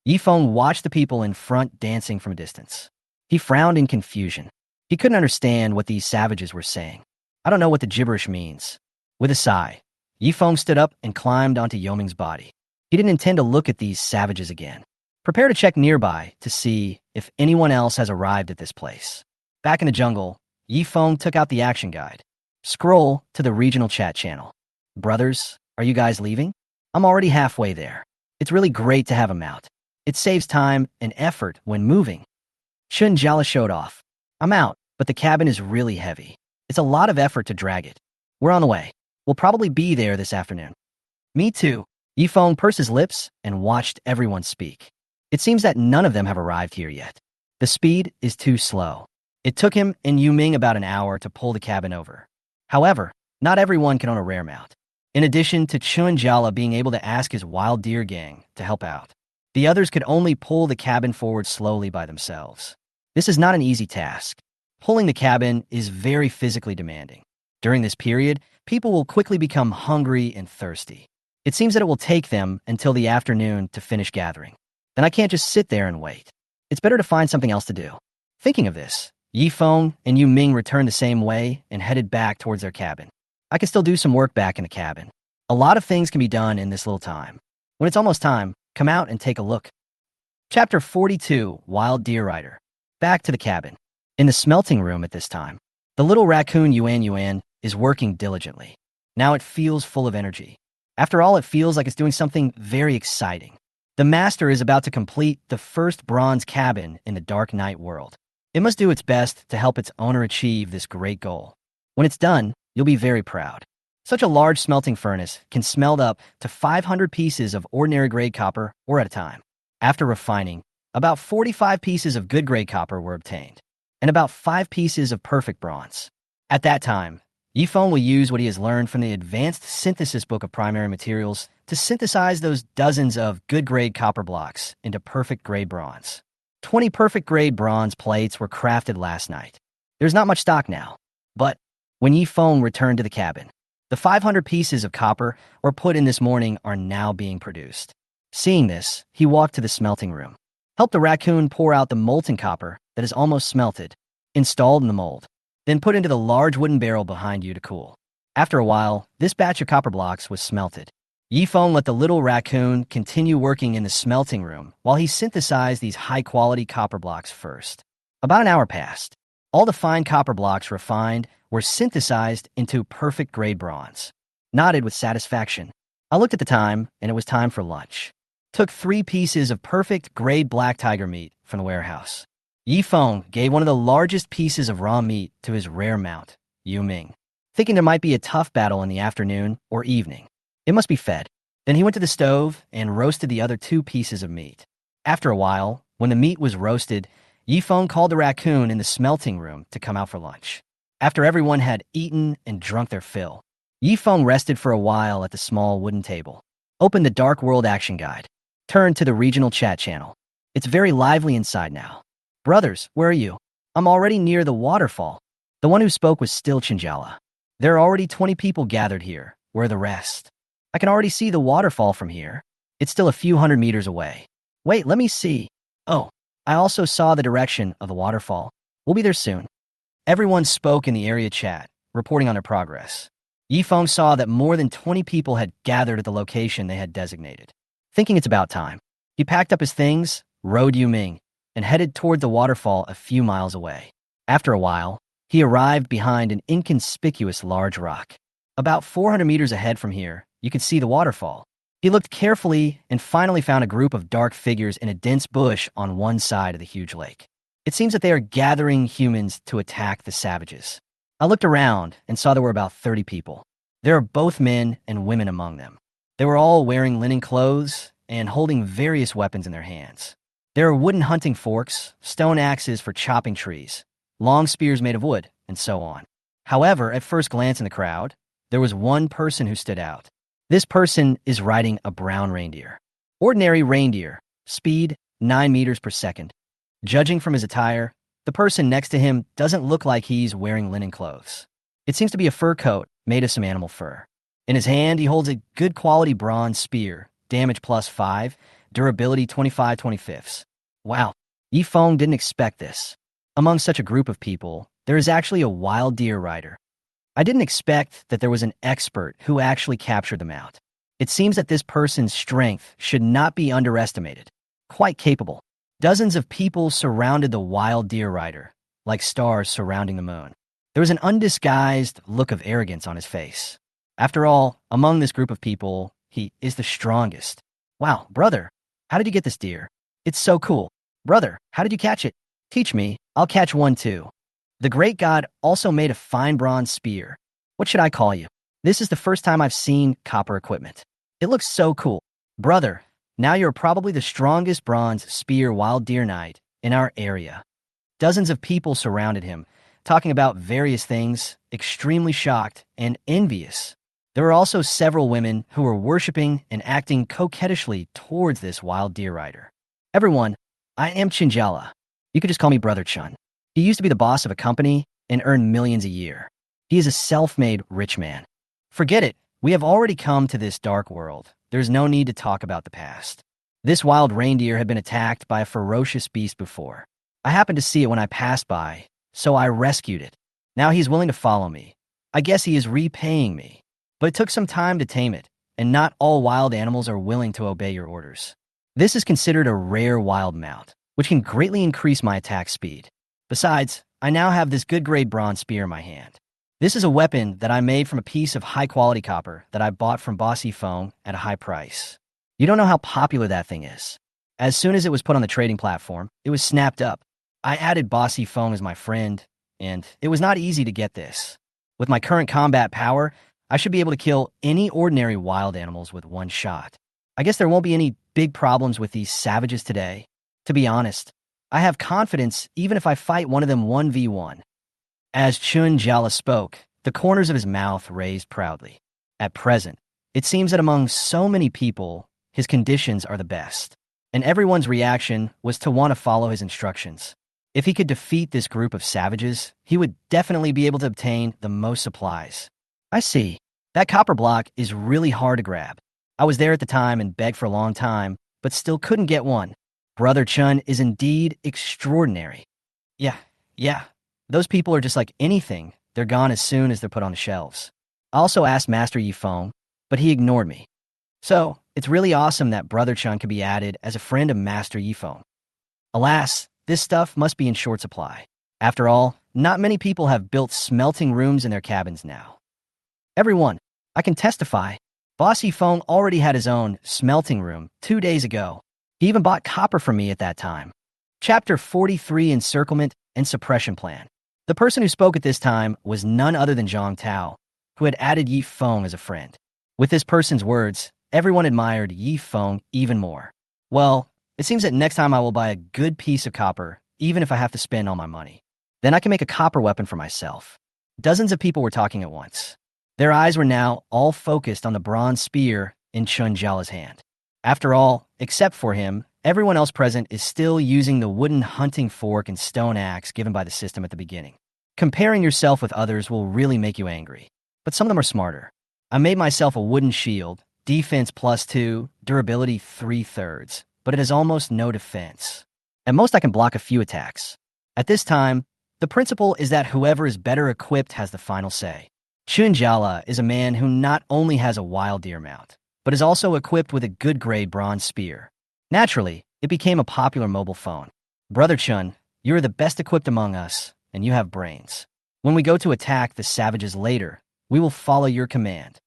Speaker 1: Yifeng watched the people in front dancing from a distance. He frowned in confusion. He couldn't understand what these savages were saying. I don't know what the gibberish means. With a sigh, Yifeng stood up and climbed onto Yoming's body. He didn't intend to look at these savages again. Prepare to check nearby to see if anyone else has arrived at this place. Back in the jungle, Yifeng took out the action guide. Scroll to the regional chat channel. Brothers, are you guys leaving? I'm already halfway there. It's really great to have him out. It saves time and effort when moving. Shunjala showed off. I'm out, but the cabin is really heavy. It's a lot of effort to drag it. We're on the way. We'll probably be there this afternoon. Me too. Yifeng pursed his lips and watched everyone speak. It seems that none of them have arrived here yet. The speed is too slow. It took him and Yuming about an hour to pull the cabin over. However, not everyone can own a rare mount. In addition to Chunjala being able to ask his wild deer gang to help out, the others could only pull the cabin forward slowly by themselves. This is not an easy task. Pulling the cabin is very physically demanding. During this period, people will quickly become hungry and thirsty. It seems that it will take them until the afternoon to finish gathering. Then I can't just sit there and wait. It's better to find something else to do. Thinking of this, Yifeng and Yuming returned the same way and headed back towards their cabin. I can still do some work back in the cabin. A lot of things can be done in this little time. When it's almost time, come out and take a look. Chapter 42, Wild Deer Rider. Back to the cabin. In the smelting room at this time, the little raccoon Yuan Yuan is working diligently. Now it feels full of energy. After all, it feels like it's doing something very exciting. The master is about to complete the first bronze cabin in the Dark Night world. It must do its best to help its owner achieve this great goal. When it's done, you'll be very proud. Such a large smelting furnace can smelt up to 500 pieces of ordinary grade copper or at a time. After refining, about 45 pieces of good grade copper were obtained. and about 5 pieces of perfect bronze. At that time, Yifeng will use what he has learned from the Advanced Synthesis Book of Primary Materials to synthesize those dozens of good-grade copper blocks into perfect-grade bronze. 20 perfect-grade bronze plates were crafted last night. There's not much stock now, but when Yifeng returned to the cabin, the 500 pieces of copper were put in this morning are now being produced. Seeing this, he walked to the smelting room, helped the raccoon pour out the molten copper that is almost smelted, installed in the mold, then put into the large wooden barrel behind you to cool. After a while, this batch of copper blocks was smelted. Yifeng let the little raccoon continue working in the smelting room while he synthesized these high-quality copper blocks first. About an hour passed. All the fine copper blocks refined were synthesized into perfect-grade bronze. Nodded with satisfaction. I looked at the time, and it was time for lunch. Took 3 pieces of perfect-grade black tiger meat from the warehouse. Yifeng gave one of the largest pieces of raw meat to his rare mount, Yuming, thinking there might be a tough battle in the afternoon or evening. It must be fed. Then he went to the stove and roasted the other 2 pieces of meat. After a while, when the meat was roasted, Yifeng called the raccoon in the smelting room to come out for lunch. After everyone had eaten and drunk their fill, Yifeng rested for a while at the small wooden table, opened the Dark World Action Guide, turned to the regional chat channel. It's very lively inside now. Brothers, where are you? I'm already near the waterfall. The one who spoke was still Chinjala. There are already 20 people gathered here. Where are the rest? I can already see the waterfall from here. It's still a few hundred meters away. Wait, let me see. Oh, I also saw the direction of the waterfall. We'll be there soon. Everyone spoke in the area chat, reporting on their progress. Yifeng saw that more than 20 people had gathered at the location they had designated. Thinking it's about time, he packed up his things, rode Yuming, and headed toward the waterfall a few miles away. After a while, he arrived behind an inconspicuous large rock. About 400 meters ahead from here, you could see the waterfall. He looked carefully and finally found a group of dark figures in a dense bush on one side of the huge lake. It seems that they are gathering humans to attack the savages. I looked around and saw there were about 30 people. There are both men and women among them. They were all wearing linen clothes and holding various weapons in their hands. There are wooden hunting forks, stone axes for chopping trees, long spears made of wood, and so on. However, at first glance in the crowd, there was one person who stood out. This person is riding a brown reindeer. Ordinary reindeer, speed 9 meters per second. Judging from his attire, the person next to him doesn't look like he's wearing linen clothes. It seems to be a fur coat made of some animal fur. In his hand, he holds a good quality bronze spear, damage +5, durability 25/25. Wow, Yifeng didn't expect this. Among such a group of people, there is actually a wild deer rider. I didn't expect that there was an expert who actually captured them out. It seems that this person's strength should not be underestimated. Quite capable. Dozens of people surrounded the wild deer rider, like stars surrounding the moon. There was an undisguised look of arrogance on his face. After all, among this group of people, he is the strongest. Wow, brother, how did you get this deer? It's so cool. Brother, how did you catch it? Teach me, I'll catch one too. The great god also made a fine bronze spear. What should I call you? This is the first time I've seen copper equipment. It looks so cool. Brother, now you're probably the strongest bronze spear wild deer knight in our area. Dozens of people surrounded him, talking about various things, extremely shocked and envious. There were also several women who were worshiping and acting coquettishly towards this wild deer rider. Everyone, I am Chinjala. You could just call me Brother Chun. He used to be the boss of a company and earned millions a year. He is a self-made rich man. Forget it. We have already come to this dark world. There's no need to talk about the past. This wild reindeer had been attacked by a ferocious beast before. I happened to see it when I passed by, so I rescued it. Now he's willing to follow me. I guess he is repaying me. But it took some time to tame it, and not all wild animals are willing to obey your orders. This is considered a rare wild mount, which can greatly increase my attack speed. Besides, I now have this good-grade bronze spear in my hand. This is a weapon that I made from a piece of high-quality copper that I bought from Boss Yifeng at a high price. You don't know how popular that thing is. As soon as it was put on the trading platform, it was snapped up. I added Boss Yifeng as my friend, and it was not easy to get this. With my current combat power, I should be able to kill any ordinary wild animals with one shot. I guess there won't be any big problems with these savages today. To be honest, I have confidence even if I fight one of them 1v1. As Chun Jala spoke, the corners of his mouth raised proudly. At present, it seems that among so many people, his conditions are the best, and everyone's reaction was to want to follow his instructions. If he could defeat this group of savages, he would definitely be able to obtain the most supplies. I see. That copper block is really hard to grab. I was there at the time and begged for a long time, but still couldn't get one. Brother Chun is indeed extraordinary. Yeah. Those people are just like anything. They're gone as soon as they're put on the shelves. I also asked Master Yifeng, but he ignored me. So, it's really awesome that Brother Chun could be added as a friend of Master Yifeng. Alas, this stuff must be in short supply. After all, not many people have built smelting rooms in their cabins now. Everyone, I can testify. Boss Yifeng already had his own smelting room 2 days ago. He even bought copper from me at that time. Chapter 43, Encirclement and Suppression Plan. The person who spoke at this time was none other than Zhang Tao, who had added Yifeng as a friend. With this person's words, everyone admired Yifeng even more. Well, it seems that next time I will buy a good piece of copper, even if I have to spend all my money. Then I can make a copper weapon for myself. Dozens of people were talking at once. Their eyes were now all focused on the bronze spear in Chun Jala's hand. After all, except for him, everyone else present is still using the wooden hunting fork and stone axe given by the system at the beginning. Comparing yourself with others will really make you angry, but some of them are smarter. I made myself a wooden shield, defense +2, durability 3/3, but it has almost no defense. At most I can block a few attacks. At this time, the principle is that whoever is better equipped has the final say. Chun Jala is a man who not only has a wild deer mount, but is also equipped with a good-grade bronze spear. Naturally, it became a popular mobile phone. Brother Chun, you are the best equipped among us, and you have brains. When we go to attack the savages later, we will follow your command.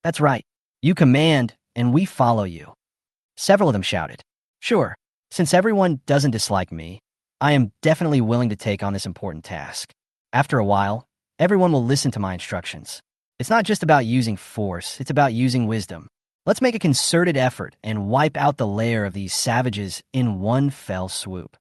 Speaker 1: That's right. You command, and we follow you. Several of them shouted. Sure, since everyone doesn't dislike me, I am definitely willing to take on this important task. After a while, everyone will listen to my instructions. It's not just about using force, it's about using wisdom. Let's make a concerted effort and wipe out the lair of these savages in one fell swoop.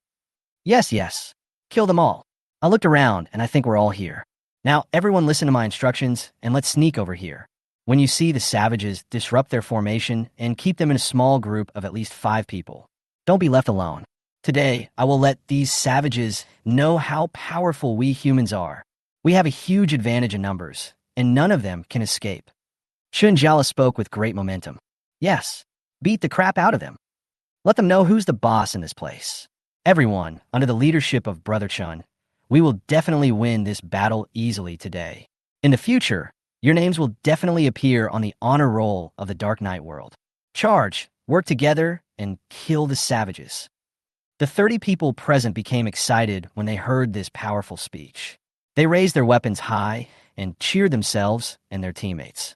Speaker 1: Yes. Kill them all. I looked around and I think we're all here. Now, everyone listen to my instructions and let's sneak over here. When you see the savages, disrupt their formation and keep them in a small group of at least 5 people. Don't be left alone. Today, I will let these savages know how powerful we humans are. We have a huge advantage in numbers, and none of them can escape. Chun Jala spoke with great momentum. Yes, beat the crap out of them. Let them know who's the boss in this place. Everyone, under the leadership of Brother Chun, we will definitely win this battle easily today. In the future, your names will definitely appear on the honor roll of the Dark Knight world. Charge, work together, and kill the savages. The 30 people present became excited when they heard this powerful speech. They raised their weapons high and cheered themselves and their teammates.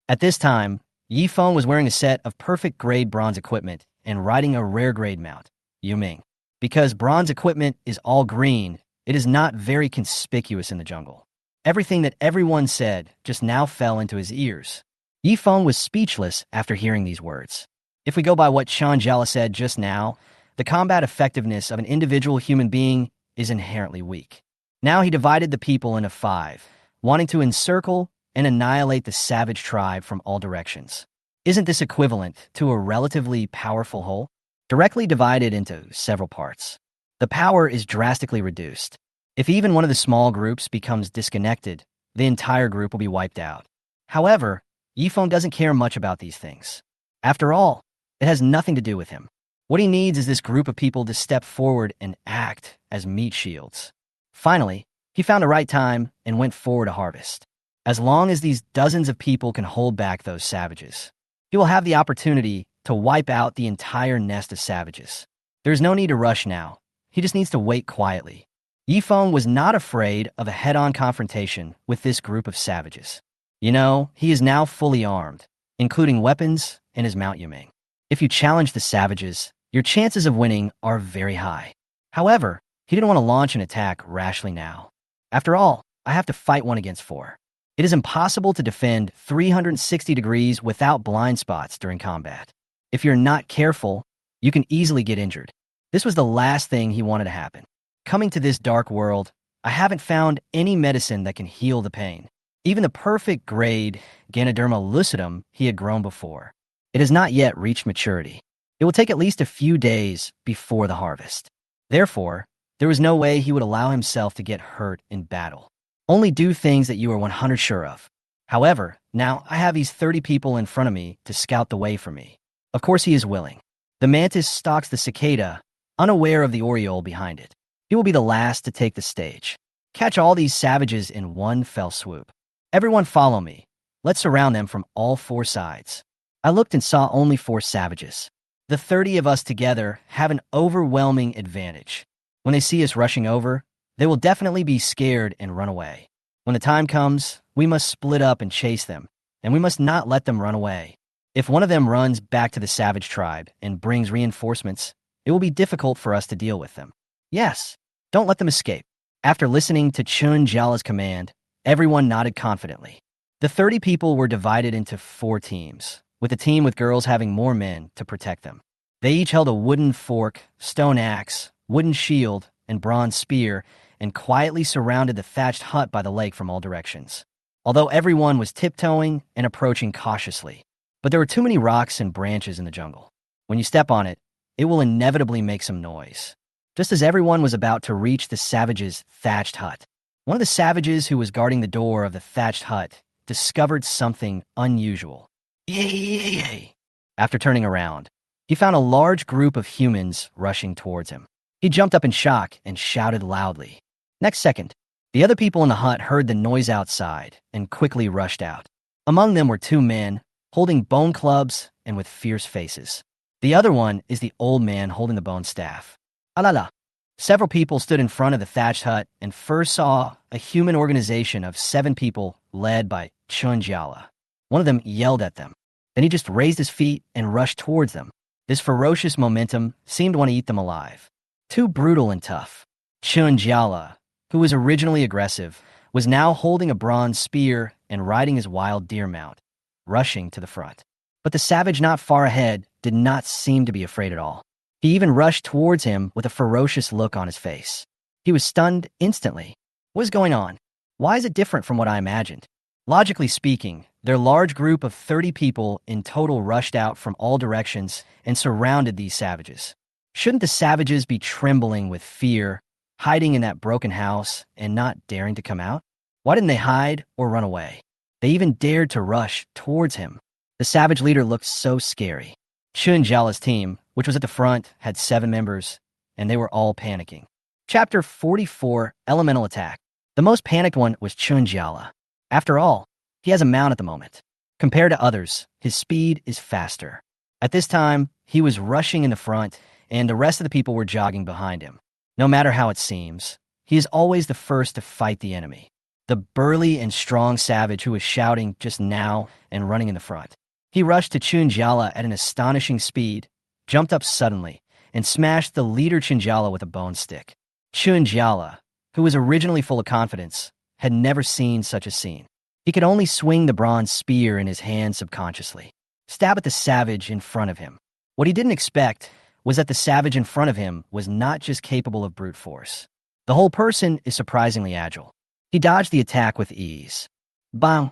Speaker 1: At this time, Yifeng was wearing a set of perfect grade bronze equipment and riding a rare grade mount, Yuming. Because bronze equipment is all green, it is not very conspicuous in the jungle. Everything that everyone said just now fell into his ears. Yifeng was speechless after hearing these words. If we go by what Chun Jala said just now, the combat effectiveness of an individual human being is inherently weak. Now he divided the people into 5, wanting to encircle and annihilate the savage tribe from all directions. Isn't this equivalent to a relatively powerful whole? Directly divided into several parts, the power is drastically reduced. If even one of the small groups becomes disconnected, the entire group will be wiped out. However, Yifeng doesn't care much about these things. After all, it has nothing to do with him. What he needs is this group of people to step forward and act as meat shields. Finally, he found the right time and went forward to harvest. As long as these dozens of people can hold back those savages, he will have the opportunity to wipe out the entire nest of savages. There's no need to rush now. He just needs to wait quietly. Yifeng was not afraid of a head-on confrontation with this group of savages. You know, he is now fully armed, including weapons and his mount Yuming. If you challenge the savages, your chances of winning are very high. However, he didn't want to launch an attack rashly now. After all, I have to fight 1 against 4. It is impossible to defend 360 degrees without blind spots during combat. If you're not careful, you can easily get injured. This was the last thing he wanted to happen. Coming to this dark world, I haven't found any medicine that can heal the pain. Even the perfect grade Ganoderma lucidum he had grown before. It has not yet reached maturity. It will take at least a few days before the harvest. Therefore, there was no way he would allow himself to get hurt in battle. Only do things that you are 100 sure of. However, now I have these 30 people in front of me to scout the way for me. Of course he is willing. The mantis stalks the cicada, unaware of the oriole behind it. He will be the last to take the stage. Catch all these savages in one fell swoop. Everyone follow me. Let's surround them from all four sides. I looked and saw only 4 savages. The 30 of us together have an overwhelming advantage. When they see us rushing over, they will definitely be scared and run away. When the time comes, we must split up and chase them, and we must not let them run away. If one of them runs back to the savage tribe and brings reinforcements, it will be difficult for us to deal with them. Yes, don't let them escape. After listening to Chun Jala's command, everyone nodded confidently. The 30 people were divided into 4 teams, with a team with girls having more men to protect them. They each held a wooden fork, stone axe, wooden shield, and bronze spear, and quietly surrounded the thatched hut by the lake from all directions. Although everyone was tiptoeing and approaching cautiously. But there were too many rocks and branches in the jungle. When you step on it, it will inevitably make some noise. Just as everyone was about to reach the savage's thatched hut, one of the savages who was guarding the door of the thatched hut discovered something unusual. Yay! After turning around, he found a large group of humans rushing towards him. He jumped up in shock and shouted loudly. Next second, the other people in the hut heard the noise outside and quickly rushed out. Among them were 2 men, holding bone clubs and with fierce faces. The other one is the old man holding the bone staff. Alala. Several people stood in front of the thatched hut and first saw a human organization of 7 people led by Chun Jala. One of them yelled at them. Then he just raised his feet and rushed towards them. This ferocious momentum seemed to want to eat them alive. Too brutal and tough. Chun Jala, who was originally aggressive, was now holding a bronze spear and riding his wild deer mount, rushing to the front. But the savage not far ahead did not seem to be afraid at all. He even rushed towards him with a ferocious look on his face. He was stunned instantly. What is going on? Why is it different from what I imagined? Logically speaking, their large group of 30 people in total rushed out from all directions and surrounded these savages. Shouldn't the savages be trembling with fear, hiding in that broken house and not daring to come out? Why didn't they hide or run away? They even dared to rush towards him. The savage leader looked so scary. Chun Jala's team, which was at the front, had 7 members, and they were all panicking. Chapter 44, Elemental Attack. The most panicked one was Chun Jala. After all, he has a mount at the moment. Compared to others, his speed is faster. At this time, he was rushing in the front, and the rest of the people were jogging behind him. No matter how it seems, he is always the first to fight the enemy. The burly and strong savage who was shouting just now and running in the front. He rushed to Chun Jala at an astonishing speed, jumped up suddenly, and smashed the leader Chun Jala with a bone stick. Chun Jala, who was originally full of confidence, had never seen such a scene. He could only swing the bronze spear in his hand subconsciously, stab at the savage in front of him. What he didn't expect was that the savage in front of him was not just capable of brute force. The whole person is surprisingly agile. He dodged the attack with ease. Bang!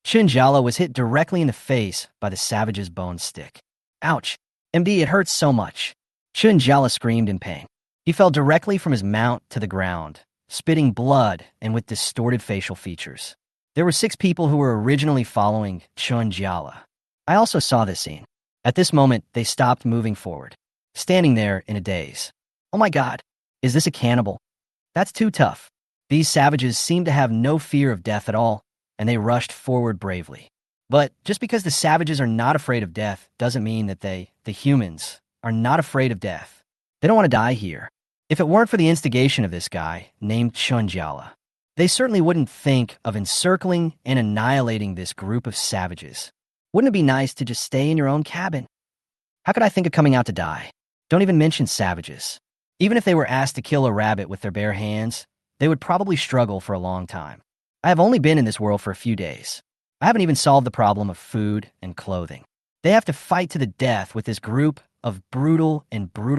Speaker 1: Chun Jala was hit directly in the face by the savage's bone stick. Ouch! MD, it hurts so much. Chun Jala screamed in pain. He fell directly from his mount to the ground, spitting blood and with distorted facial features. There were 6 people who were originally following Chun Jala. I also saw this scene. At this moment, they stopped moving forward, standing there in a daze. Oh my god, is this a cannibal? That's too tough. These savages seemed to have no fear of death at all, and they rushed forward bravely. But just because the savages are not afraid of death doesn't mean that they, the humans, are not afraid of death. They don't want to die here. If it weren't for the instigation of this guy, named Chun Jala, they certainly wouldn't think of encircling and annihilating this group of savages. Wouldn't it be nice to just stay in your own cabin? How could I think of coming out to die? Don't even mention savages. Even if they were asked to kill a rabbit with their bare hands, they would probably struggle for a long time. I have only been in this world for a few days. I haven't even solved the problem of food and clothing. They have to fight to the death with this group of brutal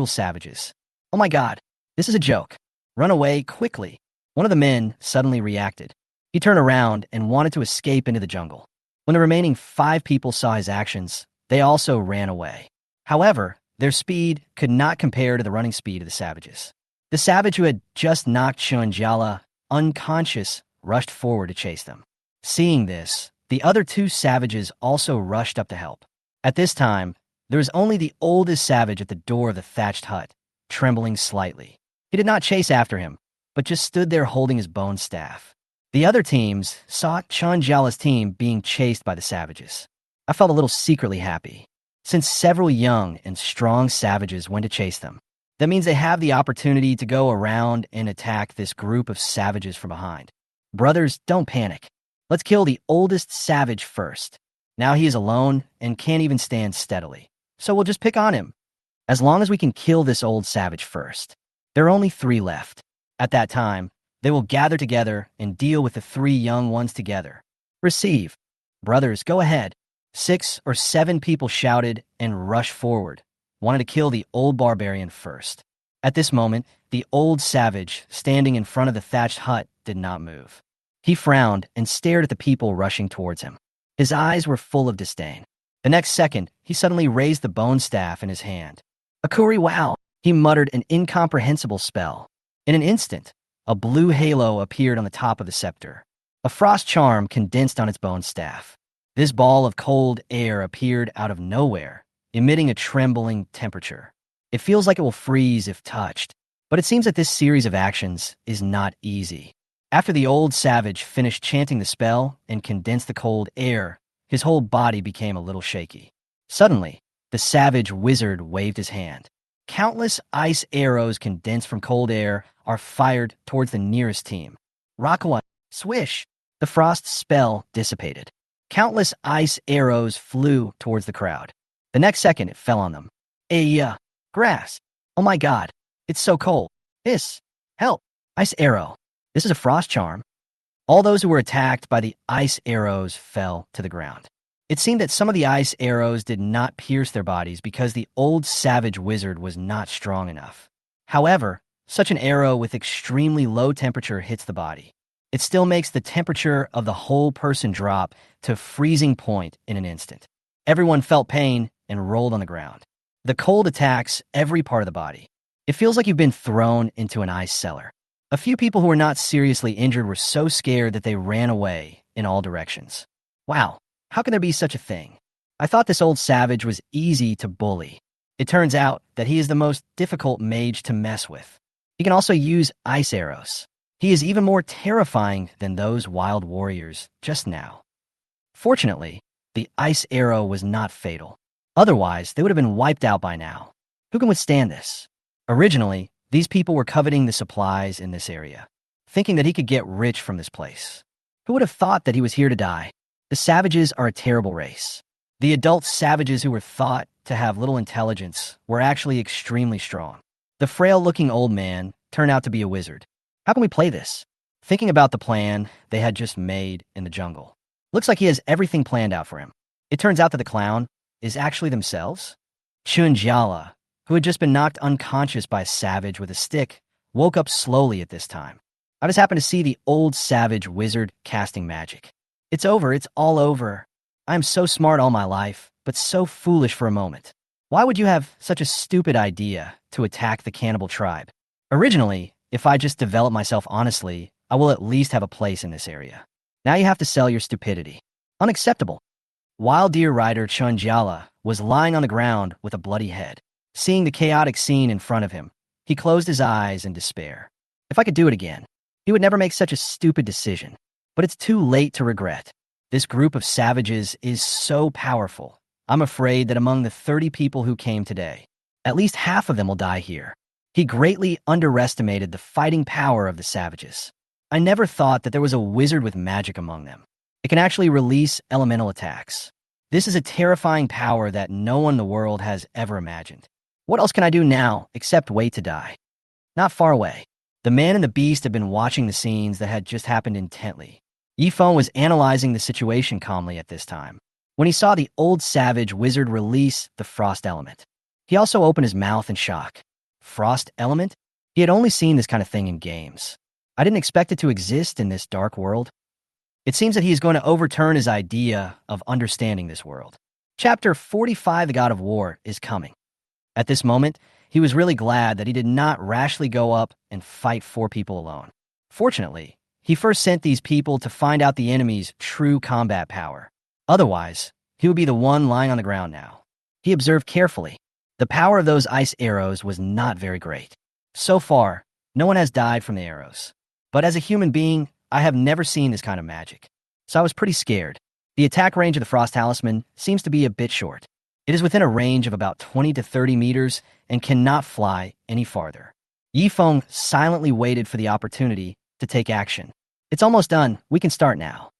Speaker 1: savages. Oh my god, this is a joke. Run away quickly. One of the men suddenly reacted. He turned around and wanted to escape into the jungle. When the remaining 5 people saw his actions, they also ran away. However, their speed could not compare to the running speed of the savages. The savage who had just knocked Chunjala unconscious rushed forward to chase them. Seeing this, the other 2 savages also rushed up to help. At this time, there was only the oldest savage at the door of the thatched hut, trembling slightly. He did not chase after him, but just stood there holding his bone staff. The other teams saw Chunjala's team being chased by the savages. I felt a little secretly happy. Since several young and strong savages went to chase them, that means they have the opportunity to go around and attack this group of savages from behind. Brothers, don't panic. Let's kill the oldest savage first. Now he is alone and can't even stand steadily, so we'll just pick on him. As long as we can kill this old savage first. There are only 3 left. At that time, they will gather together and deal with the 3 young ones together. Receive. Brothers, go ahead. 6 or 7 people shouted and rushed forward, wanted to kill the old barbarian first. At this moment, the old savage, standing in front of the thatched hut, did not move. He frowned and stared at the people rushing towards him. His eyes were full of disdain. The next second, he suddenly raised the bone staff in his hand. Akuri wow! He muttered an incomprehensible spell. In an instant, a blue halo appeared on the top of the scepter. A frost charm condensed on its bone staff. This ball of cold air appeared out of nowhere, emitting a trembling temperature. It feels like it will freeze if touched, but it seems that this series of actions is not easy. After the old savage finished chanting the spell and condensed the cold air, his whole body became a little shaky. Suddenly, the savage wizard waved his hand. Countless ice arrows condensed from cold air are fired towards the nearest team. Rakawa, swish! The frost spell dissipated. Countless ice arrows flew towards the crowd. The next second, it fell on them. Grass. Oh my god, it's so cold. Help. Ice arrow. This is a frost charm. All those who were attacked by the ice arrows fell to the ground. It seemed that some of the ice arrows did not pierce their bodies because the old savage wizard was not strong enough. However, such an arrow with extremely low temperature hits the body. It still makes the temperature of the whole person drop to freezing point in an instant. Everyone felt pain and rolled on the ground. The cold attacks every part of the body. It feels like you've been thrown into an ice cellar. A few people who were not seriously injured were so scared that they ran away in all directions. Wow, how can there be such a thing? I thought this old savage was easy to bully. It turns out that he is the most difficult mage to mess with. He can also use ice arrows. He is even more terrifying than those wild warriors just now. Fortunately, the ice arrow was not fatal. Otherwise, they would have been wiped out by now. Who can withstand this? Originally, these people were coveting the supplies in this area, thinking that he could get rich from this place. Who would have thought that he was here to die? The savages are a terrible race. The adult savages who were thought to have little intelligence were actually extremely strong. The frail-looking old man turned out to be a wizard. How can we play this? Thinking about the plan they had just made in the jungle. Looks like he has everything planned out for him. It turns out that the clown is actually themselves. Chunjala, who had just been knocked unconscious by a savage with a stick, woke up slowly at this time. I just happened to see the old savage wizard casting magic. It's over, it's all over. I'm so smart all my life, but so foolish for a moment. Why would you have such a stupid idea to attack the cannibal tribe? Originally, if I just develop myself honestly, I will at least have a place in this area. Now you have to sell your stupidity. Unacceptable. Wild Deer Rider Chunjala was lying on the ground with a bloody head. Seeing the chaotic scene in front of him, he closed his eyes in despair. If I could do it again, he would never make such a stupid decision. But it's too late to regret. This group of savages is so powerful. I'm afraid that among the 30 people who came today, at least half of them will die here. He greatly underestimated the fighting power of the savages. I never thought that there was a wizard with magic among them. It can actually release elemental attacks. This is a terrifying power that no one in the world has ever imagined. What else can I do now except wait to die? Not far away. The man and the beast had been watching the scenes that had just happened intently. Yifeng was analyzing the situation calmly at this time, when he saw the old savage wizard release the frost element. He also opened his mouth in shock. Frost element? He had only seen this kind of thing in games. I didn't expect it to exist in this dark world. It seems that he is going to overturn his idea of understanding this world. Chapter 45, The God of War, is coming. At this moment, he was really glad that he did not rashly go up and fight 4 people alone. Fortunately, he first sent these people to find out the enemy's true combat power. Otherwise, he would be the one lying on the ground now. He observed carefully. The power of those ice arrows was not very great. So far, no one has died from the arrows. But as a human being, I have never seen this kind of magic. So I was pretty scared. The attack range of the Frost Talisman seems to be a bit short. It is within a range of about 20 to 30 meters and cannot fly any farther. Yifeng silently waited for the opportunity to take action. It's almost done. We can start now.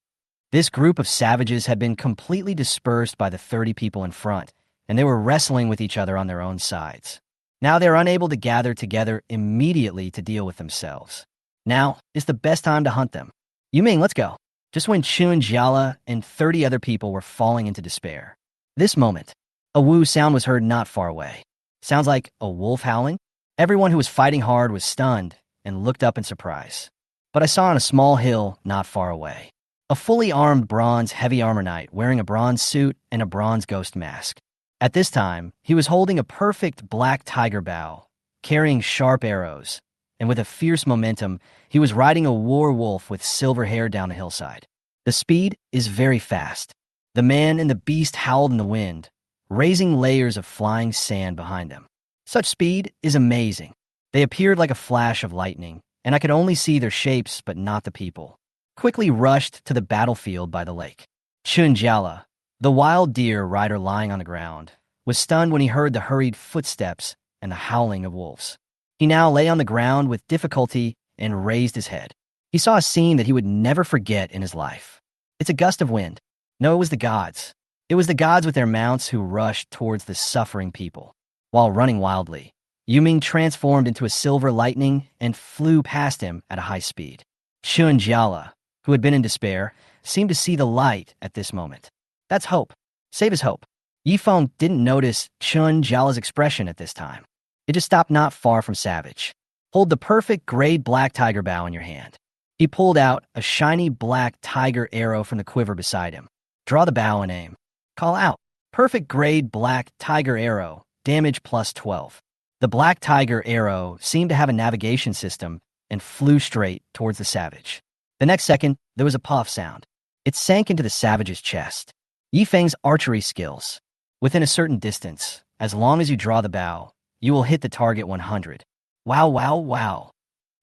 Speaker 1: This group of savages had been completely dispersed by the 30 people in front, and they were wrestling with each other on their own sides. Now they are unable to gather together immediately to deal with themselves. Now is the best time to hunt them. Yuming, let's go. Just when Chun Jiala and 30 other people were falling into despair. This moment, a woo sound was heard not far away. Sounds like a wolf howling. Everyone who was fighting hard was stunned and looked up in surprise. But I saw on a small hill not far away a fully armed bronze heavy armor knight wearing a bronze suit and a bronze ghost mask. At this time, he was holding a perfect black tiger bow, carrying sharp arrows, and with a fierce momentum, he was riding a war wolf with silver hair down a hillside. The speed is very fast. The man and the beast howled in the wind, raising layers of flying sand behind them. Such speed is amazing. They appeared like a flash of lightning, and I could only see their shapes but not the people. Quickly rushed to the battlefield by the lake. Chun Jiala, the wild deer rider lying on the ground, was stunned when he heard the hurried footsteps and the howling of wolves. He now lay on the ground with difficulty and raised his head. He saw a scene that he would never forget in his life. It's a gust of wind. No, it was the gods. It was the gods with their mounts who rushed towards the suffering people. While running wildly, Yuming transformed into a silver lightning and flew past him at a high speed. Chun Jiala, who had been in despair, seemed to see the light at this moment. That's hope. Save his hope. Yifeng didn't notice Chun Jiala's expression at this time. It just stopped not far from Savage. Hold the perfect grade black tiger bow in your hand. He pulled out a shiny black tiger arrow from the quiver beside him. Draw the bow and aim. Call out. Perfect grade black tiger arrow, damage plus 12. The black tiger arrow seemed to have a navigation system and flew straight towards the savage. The next second, there was a puff sound. It sank into the savage's chest. Yifeng's archery skills. Within a certain distance, as long as you draw the bow, you will hit the target 100. Wow, wow, wow.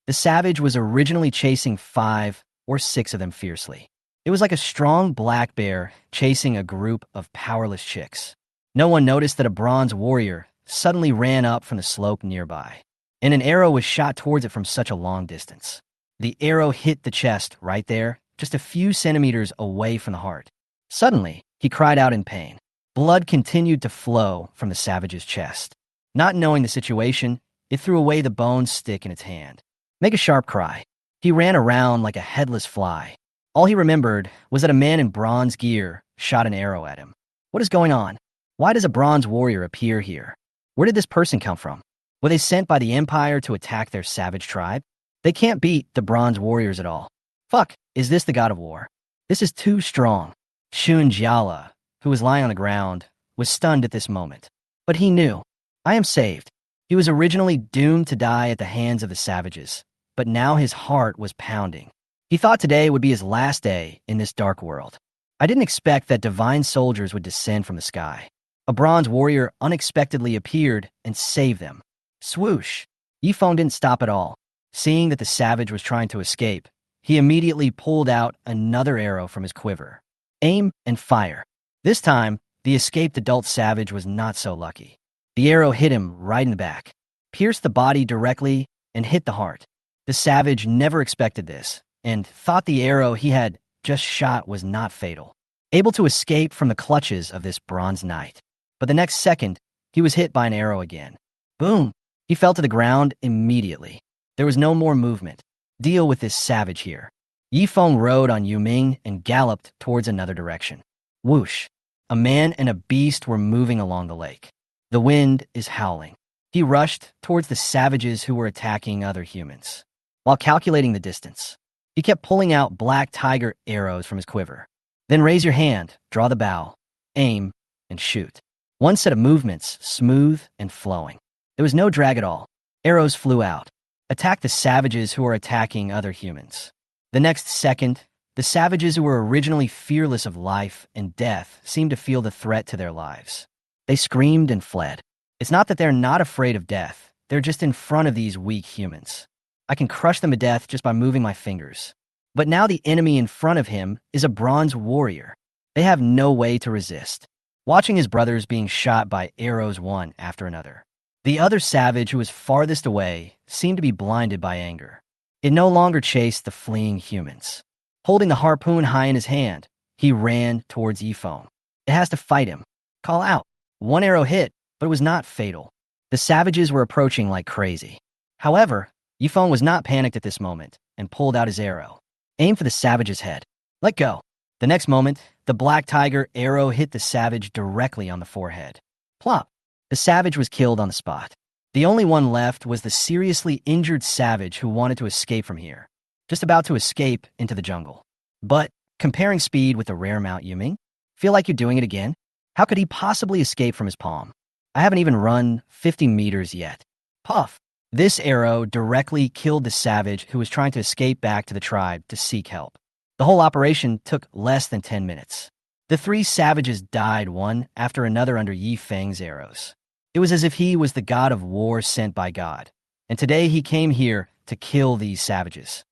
Speaker 1: The savage was originally chasing 5 or 6 of them fiercely. It was like a strong black bear chasing a group of powerless chicks. No one noticed that a bronze warrior suddenly ran up from the slope nearby, and an arrow was shot towards it from such a long distance. The arrow hit the chest right there, just a few centimeters away from the heart. Suddenly, he cried out in pain. Blood continued to flow from the savage's chest. Not knowing the situation, it threw away the bone stick in its hand. Make a sharp cry. He ran around like a headless fly. All he remembered was that a man in bronze gear shot an arrow at him. What is going on? Why does a bronze warrior appear here? Where did this person come from? Were they sent by the Empire to attack their savage tribe? They can't beat the bronze warriors at all. Fuck, is this the God of War? This is too strong. Chun Jiala, who was lying on the ground, was stunned at this moment. But he knew. I am saved. He was originally doomed to die at the hands of the savages, but now his heart was pounding. He thought today would be his last day in this dark world. I didn't expect that divine soldiers would descend from the sky. A bronze warrior unexpectedly appeared and saved them. Swoosh! Yifeng didn't stop at all. Seeing that the savage was trying to escape, he immediately pulled out another arrow from his quiver. Aim and fire. This time, the escaped adult savage was not so lucky. The arrow hit him right in the back, pierced the body directly, and hit the heart. The savage never expected this, and thought the arrow he had just shot was not fatal. Able to escape from the clutches of this bronze knight. But the next second, he was hit by an arrow again. Boom! He fell to the ground immediately. There was no more movement. Deal with this savage here. Yifeng rode on Yuming and galloped towards another direction. Whoosh! A man and a beast were moving along the lake. The wind is howling. He rushed towards the savages who were attacking other humans. While calculating the distance, he kept pulling out black tiger arrows from his quiver. Then raise your hand, draw the bow, aim, and shoot. One set of movements, smooth and flowing. There was no drag at all. Arrows flew out. Attack the savages who were attacking other humans. The next second, the savages who were originally fearless of life and death seemed to feel the threat to their lives. They screamed and fled. It's not that they're not afraid of death. They're just in front of these weak humans. I can crush them to death just by moving my fingers. But now the enemy in front of him is a bronze warrior. They have no way to resist. Watching his brothers being shot by arrows one after another. The other savage who was farthest away seemed to be blinded by anger. It no longer chased the fleeing humans. Holding the harpoon high in his hand, he ran towards Yifeng. It has to fight him. Call out. One arrow hit, but it was not fatal. The savages were approaching like crazy. However, Yifeng was not panicked at this moment and pulled out his arrow. Aim for the savage's head. Let go. The next moment, the black tiger arrow hit the savage directly on the forehead. Plop. The savage was killed on the spot. The only one left was the seriously injured savage who wanted to escape from here, just about to escape into the jungle. But, comparing speed with the rare Mount Yuming, feel like you're doing it again? How could he possibly escape from his palm? I haven't even run 50 meters yet. Puff! This arrow directly killed the savage who was trying to escape back to the tribe to seek help. The whole operation took less than 10 minutes. The three savages died one after another under Yifeng's arrows. It was as if he was the god of war sent by God, and today he came here to kill these savages.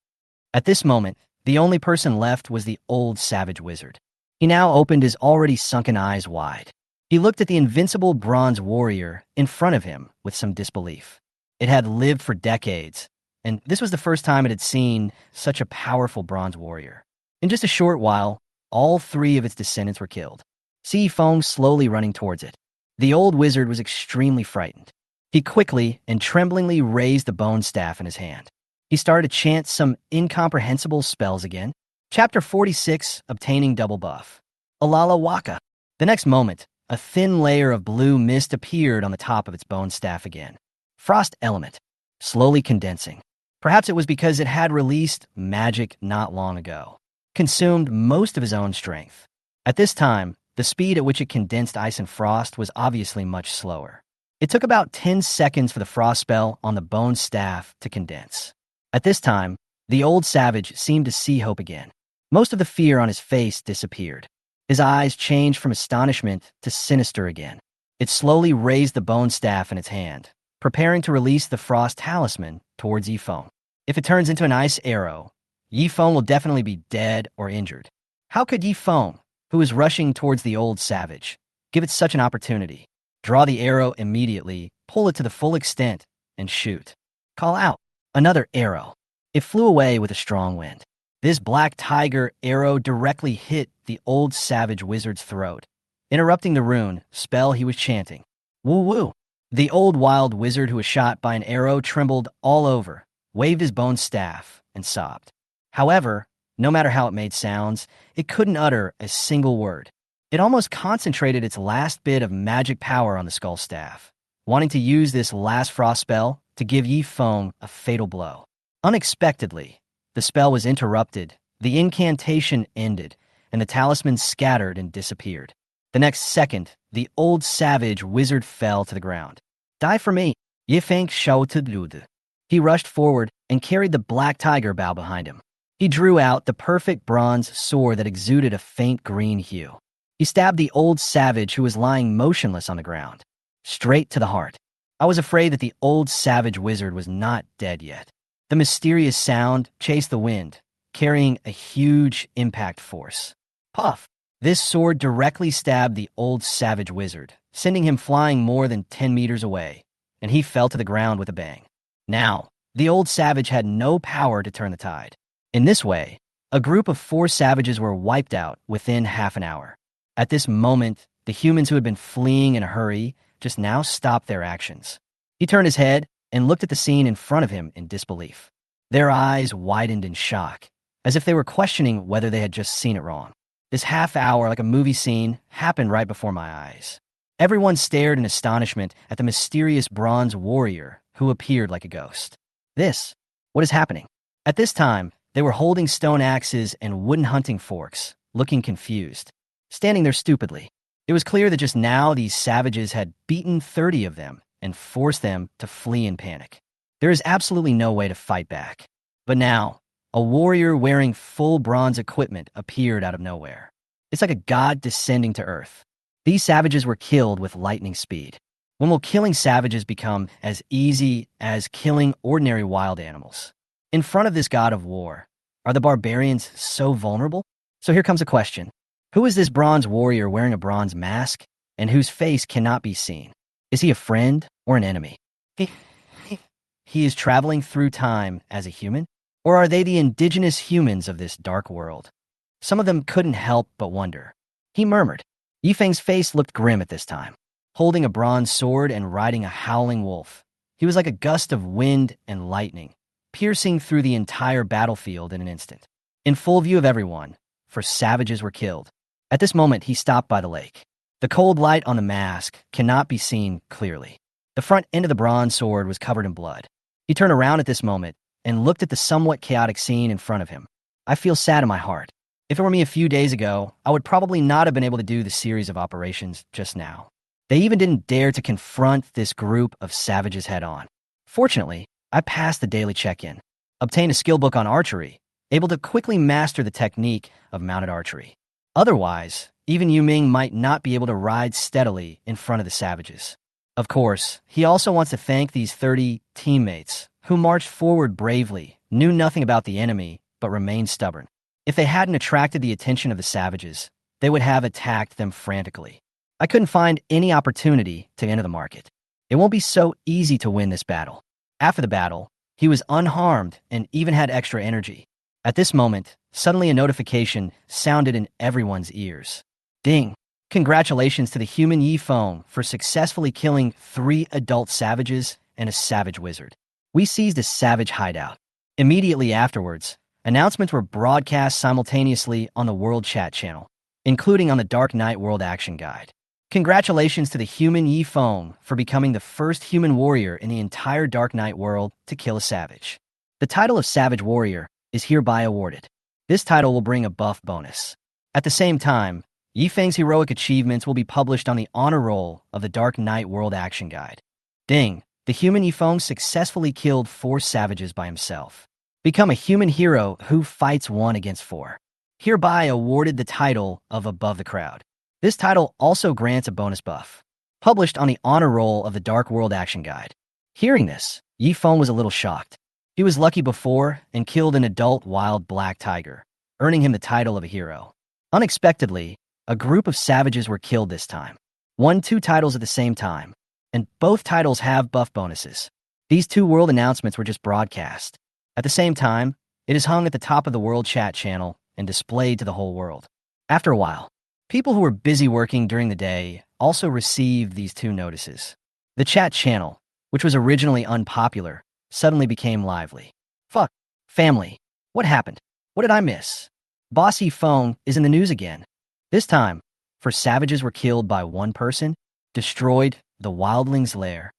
Speaker 1: At this moment, the only person left was the old savage wizard. He now opened his already sunken eyes wide. He looked at the invincible bronze warrior in front of him with some disbelief. It had lived for decades, and this was the first time it had seen such a powerful bronze warrior. In just a short while, all three of its descendants were killed. See Yifeng slowly running towards it. The old wizard was extremely frightened. He quickly and tremblingly raised the bone staff in his hand. He started to chant some incomprehensible spells again. Chapter 46, Obtaining Double Buff. Alala Waka. The next moment, a thin layer of blue mist appeared on the top of its bone staff again. Frost element, slowly condensing. Perhaps it was because it had released magic not long ago. Consumed most of his own strength. At this time, the speed at which it condensed ice and frost was obviously much slower. It took about 10 seconds for the frost spell on the bone staff to condense. At this time, the old savage seemed to see hope again. Most of the fear on his face disappeared. His eyes changed from astonishment to sinister again. It slowly raised the bone staff in its hand, preparing to release the frost talisman towards Yifeng. If it turns into an ice arrow, Yifeng will definitely be dead or injured. How could Yifeng, who was rushing towards the old savage, give it such an opportunity? Draw the arrow immediately, pull it to the full extent, and shoot. Call out. Another arrow. It flew away with a strong wind. This black tiger arrow directly hit the old savage wizard's throat, interrupting the rune spell he was chanting. Woo-woo. The old wild wizard who was shot by an arrow trembled all over, waved his bone staff, and sobbed. However, no matter how it made sounds, it couldn't utter a single word. It almost concentrated its last bit of magic power on the skull staff, wanting to use this last frost spell to give Yifeng a fatal blow. Unexpectedly, the spell was interrupted, the incantation ended, and the talisman scattered and disappeared. The next second, the old savage wizard fell to the ground. Die for me, Yifeng shouted. He rushed forward and carried the black tiger bow behind him. He drew out the perfect bronze sword that exuded a faint green hue. He stabbed the old savage who was lying motionless on the ground, straight to the heart. I was afraid that the old savage wizard was not dead yet. The mysterious sound chased the wind, carrying a huge impact force. Puff! This sword directly stabbed the old savage wizard, sending him flying more than 10 meters away, and he fell to the ground with a bang. Now, the old savage had no power to turn the tide. In this way, a group of 4 savages were wiped out within half an hour. At this moment, the humans who had been fleeing in a hurry just now stopped their actions. He turned his head and looked at the scene in front of him in disbelief. Their eyes widened in shock, as if they were questioning whether they had just seen it wrong. This half hour, like a movie scene, happened right before my eyes. Everyone stared in astonishment at the mysterious bronze warrior who appeared like a ghost. What is happening? At this time, they were holding stone axes and wooden hunting forks, looking confused, standing there stupidly. It was clear that just now these savages had beaten 30 of them and forced them to flee in panic. There is absolutely no way to fight back. But now, a warrior wearing full bronze equipment appeared out of nowhere. It's like a god descending to earth. These savages were killed with lightning speed. When will killing savages become as easy as killing ordinary wild animals? In front of this god of war, are the barbarians so vulnerable? So here comes a question. Who is this bronze warrior wearing a bronze mask and whose face cannot be seen? Is he a friend or an enemy? He is traveling through time as a human? Or are they the indigenous humans of this dark world? Some of them couldn't help but wonder. He murmured. Yifeng's face looked grim at this time, holding a bronze sword and riding a howling wolf. He was like a gust of wind and lightning, piercing through the entire battlefield in an instant. In full view of everyone, for savages were killed. At this moment, he stopped by the lake. The cold light on the mask cannot be seen clearly. The front end of the bronze sword was covered in blood. He turned around at this moment and looked at the somewhat chaotic scene in front of him. I feel sad in my heart. If it were me a few days ago, I would probably not have been able to do the series of operations just now. They even didn't dare to confront this group of savages head-on. Fortunately, I passed the daily check-in, obtained a skill book on archery, able to quickly master the technique of mounted archery. Otherwise, even Yu Ming might not be able to ride steadily in front of the savages. Of course, he also wants to thank these 30 teammates who marched forward bravely, knew nothing about the enemy, but remained stubborn. If they hadn't attracted the attention of the savages, they would have attacked them frantically. I couldn't find any opportunity to enter the market. It won't be so easy to win this battle. After the battle, he was unharmed and even had extra energy. At this moment, suddenly a notification sounded in everyone's ears. Ding! Congratulations to the human Yifeng for successfully killing 3 adult savages and a savage wizard. We seized a savage hideout. Immediately afterwards, announcements were broadcast simultaneously on the World Chat channel, including on the Dark Knight World Action Guide. Congratulations to the human Yifeng for becoming the first human warrior in the entire Dark Knight world to kill a savage. The title of Savage Warrior is hereby awarded. This title will bring a buff bonus. At the same time, Yifeng's heroic achievements will be published on the honor roll of the Dark Knight World Action Guide. Ding! The human Yifeng successfully killed 4 savages by himself. Become a human hero who fights 1 against 4. Hereby awarded the title of Above the Crowd. This title also grants a bonus buff, published on the honor roll of the Dark World Action Guide. Hearing this, Yifeng was a little shocked. He was lucky before and killed an adult wild black tiger, earning him the title of a hero. Unexpectedly, a group of savages were killed this time. Won 2 titles at the same time, and both titles have buff bonuses. These 2 world announcements were just broadcast. At the same time, it is hung at the top of the World Chat channel and displayed to the whole world. After a while, people who were busy working during the day also received these 2 notices. The chat channel, which was originally unpopular, suddenly became lively. Fuck. Family. What happened? What did I miss? Boss Yifeng is in the news again. This time, 4 savages were killed by 1 person, destroyed the wildling's lair.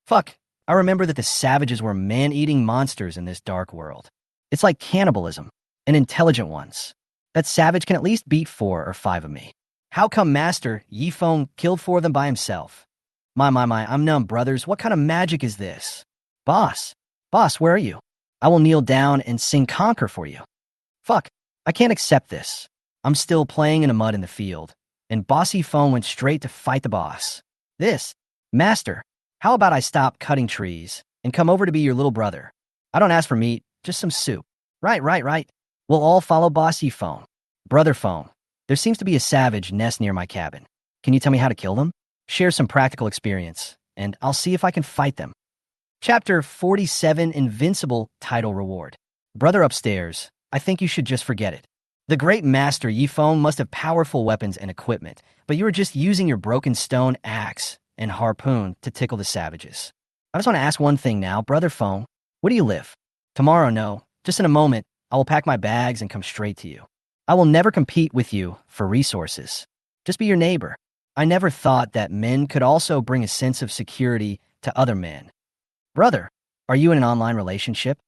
Speaker 1: Fuck. I remember that the savages were man-eating monsters in this dark world. It's like cannibalism, and intelligent ones. That savage can at least beat 4 or 5 of me. How come Master Yifeng killed 4 of them by himself? My, I'm numb, brothers. What kind of magic is this? Boss, where are you? I will kneel down and sing Conquer for you. Fuck, I can't accept this. I'm still playing in the mud in the field, and Boss Yifeng went straight to fight the boss. Master, how about I stop cutting trees and come over to be your little brother? I don't ask for meat, just some soup. Right. We'll all follow Boss Yifeng. Brother Phone, there seems to be a savage nest near my cabin. Can you tell me how to kill them? Share some practical experience, and I'll see if I can fight them. Chapter 47, Invincible Title Reward. Brother upstairs, I think you should just forget it. The great master Yifeng must have powerful weapons and equipment, but you were just using your broken stone axe and harpoon to tickle the savages. I just want to ask one thing now, Brother Phone. Where do you live? Tomorrow, no. Just in a moment, I will pack my bags and come straight to you. I will never compete with you for resources. Just be your neighbor. I never thought that men could also bring a sense of security to other men. Brother, are you in an online relationship?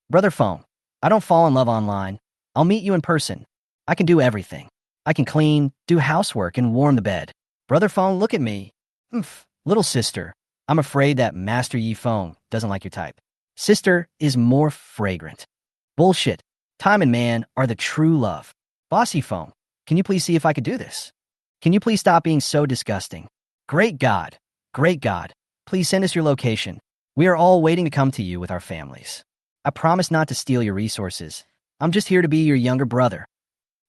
Speaker 1: Brother phone, I don't fall in love online. I'll meet you in person. I can do everything. I can clean, do housework, and warm the bed. Brother phone, look at me. Little sister, I'm afraid that Master Yi phone doesn't like your type. Sister is more fragrant. Bullshit. Time and man are the true love. Bossy phone, can you please see if I could do this? Can you please stop being so disgusting? Great God, great God, please send us your location. We are all waiting to come to you with our families. I promise not to steal your resources. I'm just here to be your younger brother.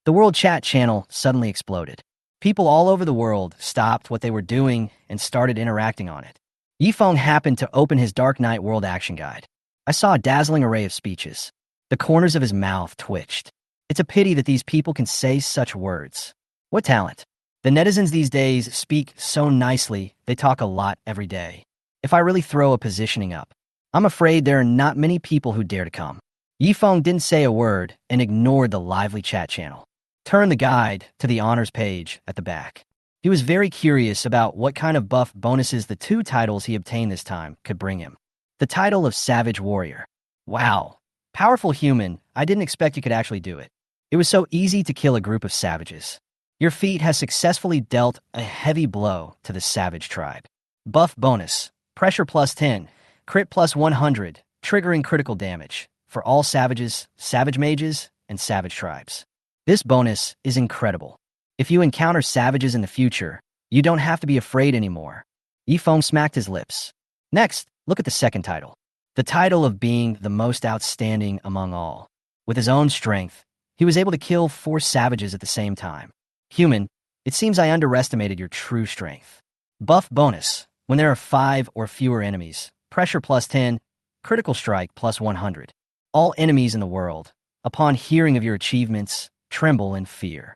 Speaker 1: The World Chat channel suddenly exploded. People all over the world stopped what they were doing and started interacting on it. Yifeng happened to open his Dark Knight World Action Guide. I saw a dazzling array of speeches. The corners of his mouth twitched. It's a pity that these people can say such words. What talent. The netizens these days speak so nicely, they talk a lot every day. If I really throw a positioning up, I'm afraid there are not many people who dare to come. Yifeng didn't say a word and ignored the lively chat channel. Turned the guide to the honors page at the back. He was very curious about what kind of buff bonuses the 2 titles he obtained this time could bring him. The title of Savage Warrior. Wow. Powerful human, I didn't expect you could actually do it. It was so easy to kill a group of savages. Your feat has successfully dealt a heavy blow to the savage tribe. Buff bonus. Pressure plus 10. Crit plus 100. Triggering critical damage for all savages, savage mages, and savage tribes. This bonus is incredible. If you encounter savages in the future, you don't have to be afraid anymore. Yifeng smacked his lips. Next, look at the second title. The title of being the most outstanding among all. With his own strength, he was able to kill 4 savages at the same time. Human, it seems I underestimated your true strength. Buff bonus. When there are 5 or fewer enemies, pressure plus 10, critical strike plus 100. All enemies in the world, upon hearing of your achievements, tremble in fear.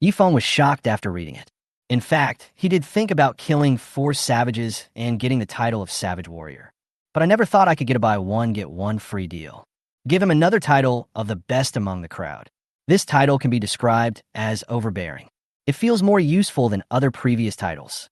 Speaker 1: Yifeng was shocked after reading it. In fact, he did think about killing 4 savages and getting the title of Savage Warrior. But I never thought I could get a buy one, get one free deal. Give him another title of the best among the crowd. This title can be described as overbearing. It feels more useful than other previous titles.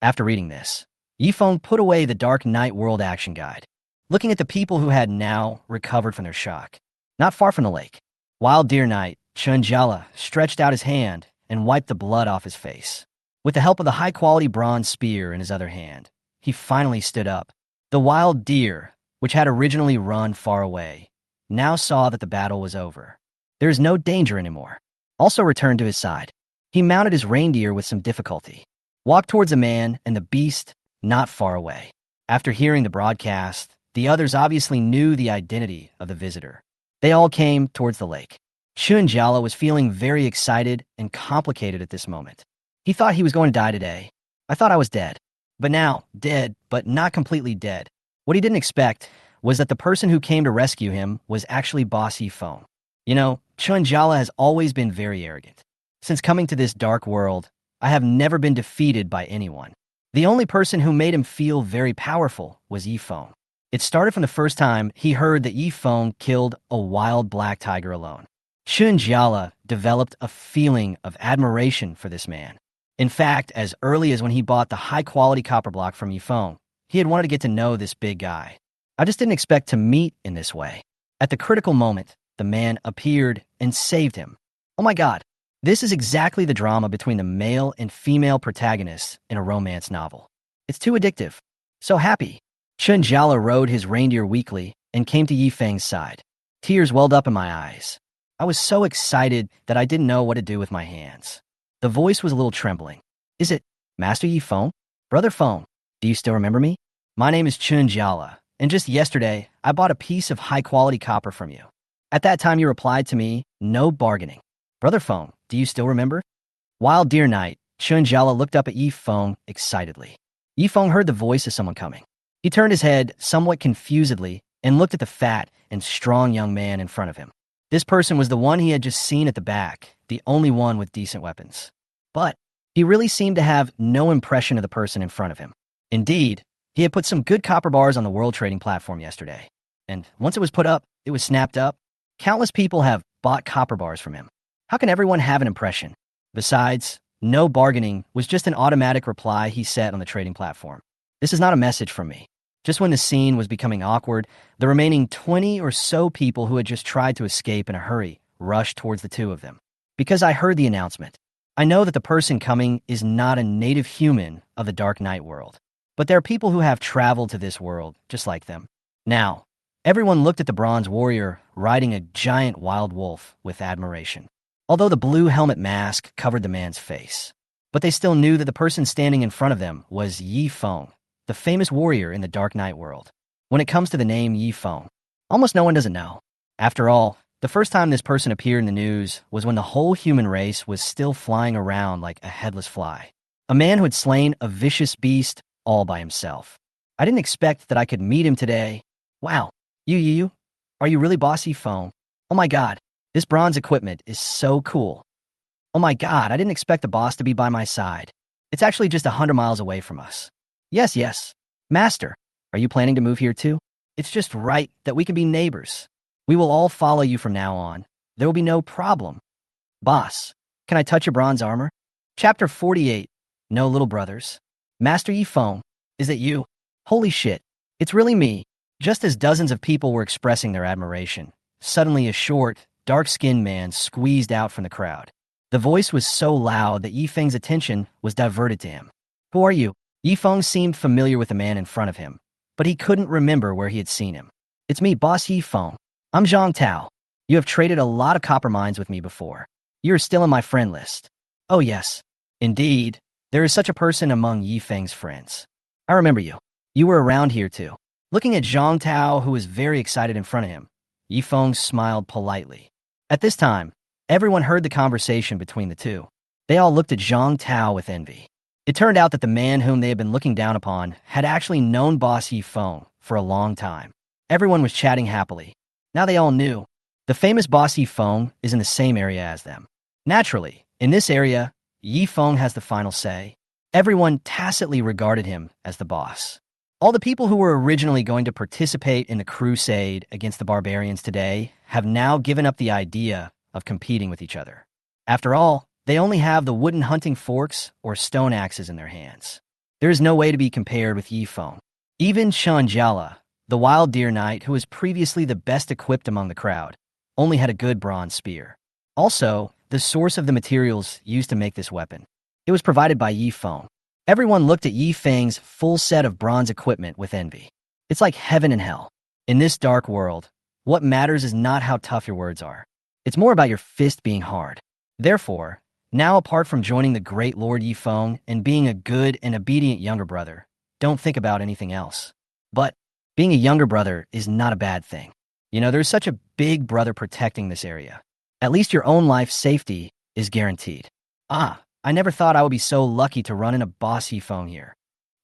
Speaker 1: After reading this, Yifeng put away the Dark Knight World Action Guide, looking at the people who had now recovered from their shock. Not far from the lake, Wild Deer Knight Chunjala stretched out his hand and wiped the blood off his face. With the help of the high-quality bronze spear in his other hand, he finally stood up. The wild deer, which had originally run far away, now saw that the battle was over. There is no danger anymore. Also returned to his side. He mounted his reindeer with some difficulty, walked towards a man and the beast not far away. After hearing the broadcast, the others obviously knew the identity of the visitor. They all came towards the lake. Chunjala was feeling very excited and complicated at this moment. He thought he was going to die today. I thought I was dead. But now, dead, but not completely dead. What he didn't expect was that the person who came to rescue him was actually Boss Yifeng. You know, Chunjala has always been very arrogant. Since coming to this dark world, I have never been defeated by anyone. The only person who made him feel very powerful was Yifeng. It started from the first time he heard that Yifeng killed a wild black tiger alone. Chunjala developed a feeling of admiration for this man. In fact, as early as when he bought the high-quality copper block from Yifeng, he had wanted to get to know this big guy. I just didn't expect to meet in this way. At the critical moment, the man appeared and saved him. Oh my God, this is exactly the drama between the male and female protagonists in a romance novel. It's too addictive. So happy. Chunjala rode his reindeer weakly and came to Yifeng's side. Tears welled up in my eyes. I was so excited that I didn't know what to do with my hands. The voice was a little trembling. Is it Master Yifeng? Brother Feng, do you still remember me? My name is Chunjala, and just yesterday, I bought a piece of high-quality copper from you. At that time, you replied to me, no bargaining. Brother Feng, do you still remember? Wild Deer Knight, Chunjala looked up at Yifeng excitedly. Yifeng heard the voice of someone coming. He turned his head somewhat confusedly and looked at the fat and strong young man in front of him. This person was the one he had just seen at the back, the only one with decent weapons. But he really seemed to have no impression of the person in front of him. Indeed, he had put some good copper bars on the world trading platform yesterday. And once it was put up, it was snapped up. Countless people have bought copper bars from him. How can everyone have an impression? Besides, No bargaining was just an automatic reply he set on the trading platform. This is not a message from me. Just when the scene was becoming awkward, the remaining 20 or so people who had just tried to escape in a hurry rushed towards the two of them. Because I heard the announcement, I know that the person coming is not a native human of the Dark Knight world. But there are people who have traveled to this world just like them. Now, everyone looked at the bronze warrior riding a giant wild wolf with admiration, although the blue helmet mask covered the man's face. But they still knew that the person standing in front of them was Yi Feng, the famous warrior in the Dark Knight world. When it comes to the name Yi Feng, almost no one doesn't know. After all, the first time this person appeared in the news was when the whole human race was still flying around like a headless fly. A man who had slain a vicious beast all by himself. I didn't expect that I could meet him today. Wow, you? Are you really Boss Yi Feng? Oh my god, this bronze equipment is so cool. Oh my god, I didn't expect the boss to be by my side. It's actually just 100 miles away from us. Yes. Master, are you planning to move here too? It's just right that we can be neighbors. We will all follow you from now on. There will be no problem. Boss, can I touch your bronze armor? Chapter 48. No little brothers. Master Yi Feng, is it you? Holy shit, it's really me. Just as dozens of people were expressing their admiration, suddenly a short, dark-skinned man squeezed out from the crowd. The voice was so loud that Yi Feng's attention was diverted to him. Who are you? Yi Feng seemed familiar with the man in front of him, but he couldn't remember where he had seen him. It's me, Boss Yi Feng. I'm Zhang Tao. You have traded a lot of copper mines with me before. You're still on my friend list. Oh yes, indeed. There is such a person among Yi Feng's friends. I remember you. You were around here too. Looking at Zhang Tao, who was very excited in front of him, Yi Feng smiled politely. At this time, everyone heard the conversation between the two. They all looked at Zhang Tao with envy. It turned out that the man whom they had been looking down upon had actually known Boss Yi Feng for a long time. Everyone was chatting happily. Now they all knew. The famous Boss Yi Feng is in the same area as them. Naturally, in this area, Yi Feng has the final say. Everyone tacitly regarded him as the boss. All the people who were originally going to participate in the crusade against the barbarians today have now given up the idea of competing with each other. After all, they only have the wooden hunting forks or stone axes in their hands. There is no way to be compared with Yi Feng. Even Chen Jiala, the wild deer knight who was previously the best equipped among the crowd, only had a good bronze spear. Also, the source of the materials used to make this weapon. It was provided by Yi Feng. Everyone looked at Yi Feng's full set of bronze equipment with envy. It's like heaven and hell. In this dark world, what matters is not how tough your words are. It's more about your fist being hard. Therefore, now apart from joining the great Lord Yi Feng and being a good and obedient younger brother, don't think about anything else. But being a younger brother is not a bad thing. You know, there's such a big brother protecting this area. At least your own life safety is guaranteed. I never thought I would be so lucky to run into Boss Yi Feng here.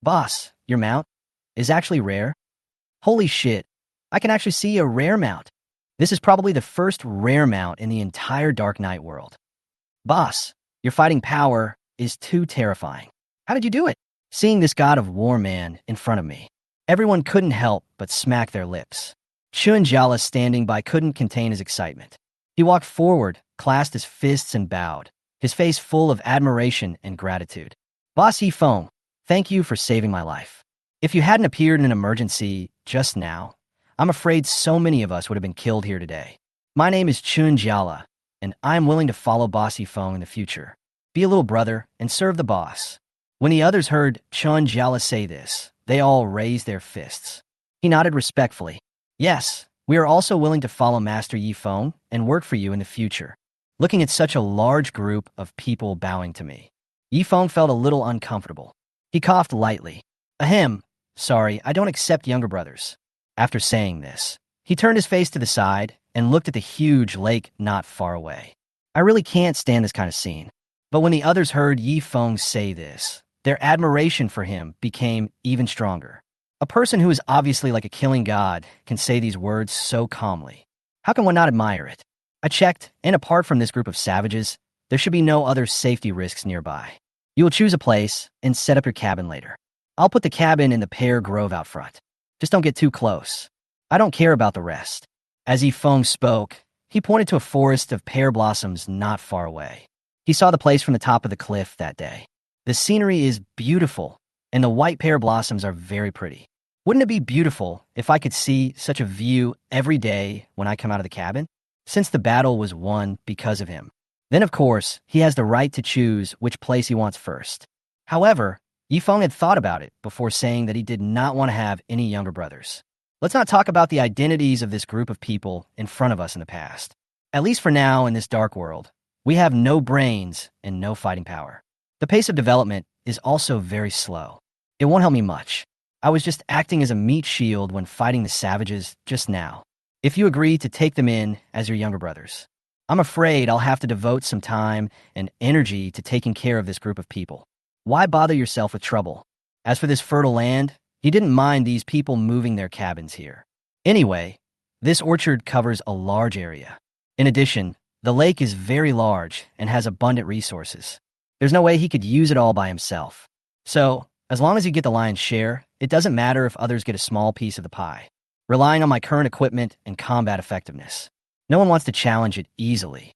Speaker 1: Boss, your mount is actually rare? Holy shit, I can actually see a rare mount. This is probably the first rare mount in the entire Dark Knight world. Boss, your fighting power is too terrifying. How did you do it? Seeing this god of war man in front of me, everyone couldn't help but smack their lips. Chen Jiala standing by couldn't contain his excitement. He walked forward, clasped his fists and bowed, his face full of admiration and gratitude. Boss Yi Feng, thank you for saving my life. If you hadn't appeared in an emergency just now, I'm afraid so many of us would have been killed here today. My name is Chen Jiala, and I'm willing to follow Boss Yi Feng in the future. Be a little brother and serve the boss. When the others heard Chen Jiala say this, they all raised their fists. He nodded respectfully. Yes, we are also willing to follow Master Yi Feng and work for you in the future. Looking at such a large group of people bowing to me, Yi Feng felt a little uncomfortable. He coughed lightly. Ahem, sorry, I don't accept younger brothers. After saying this, he turned his face to the side and looked at the huge lake not far away. I really can't stand this kind of scene. But when the others heard Yi Feng say this, their admiration for him became even stronger. A person who is obviously like a killing god can say these words so calmly. How can one not admire it? I checked, and apart from this group of savages, there should be no other safety risks nearby. You will choose a place and set up your cabin later. I'll put the cabin in the pear grove out front. Just don't get too close. I don't care about the rest. As Yi Feng spoke, he pointed to a forest of pear blossoms not far away. He saw the place from the top of the cliff that day. The scenery is beautiful, and the white pear blossoms are very pretty. Wouldn't it be beautiful if I could see such a view every day when I come out of the cabin? Since the battle was won because of him. Then, of course, he has the right to choose which place he wants first. However, Yifeng had thought about it before saying that he did not want to have any younger brothers. Let's not talk about the identities of this group of people in front of us in the past. At least for now in this dark world, we have no brains and no fighting power. The pace of development is also very slow. It won't help me much. I was just acting as a meat shield when fighting the savages just now. If you agree to take them in as your younger brothers, I'm afraid I'll have to devote some time and energy to taking care of this group of people. Why bother yourself with trouble? As for this fertile land, he didn't mind these people moving their cabins here. Anyway, this orchard covers a large area. In addition, the lake is very large and has abundant resources. There's no way he could use it all by himself. So, as long as you get the lion's share, it doesn't matter if others get a small piece of the pie. Relying on my current equipment and combat effectiveness. No one wants to challenge it easily.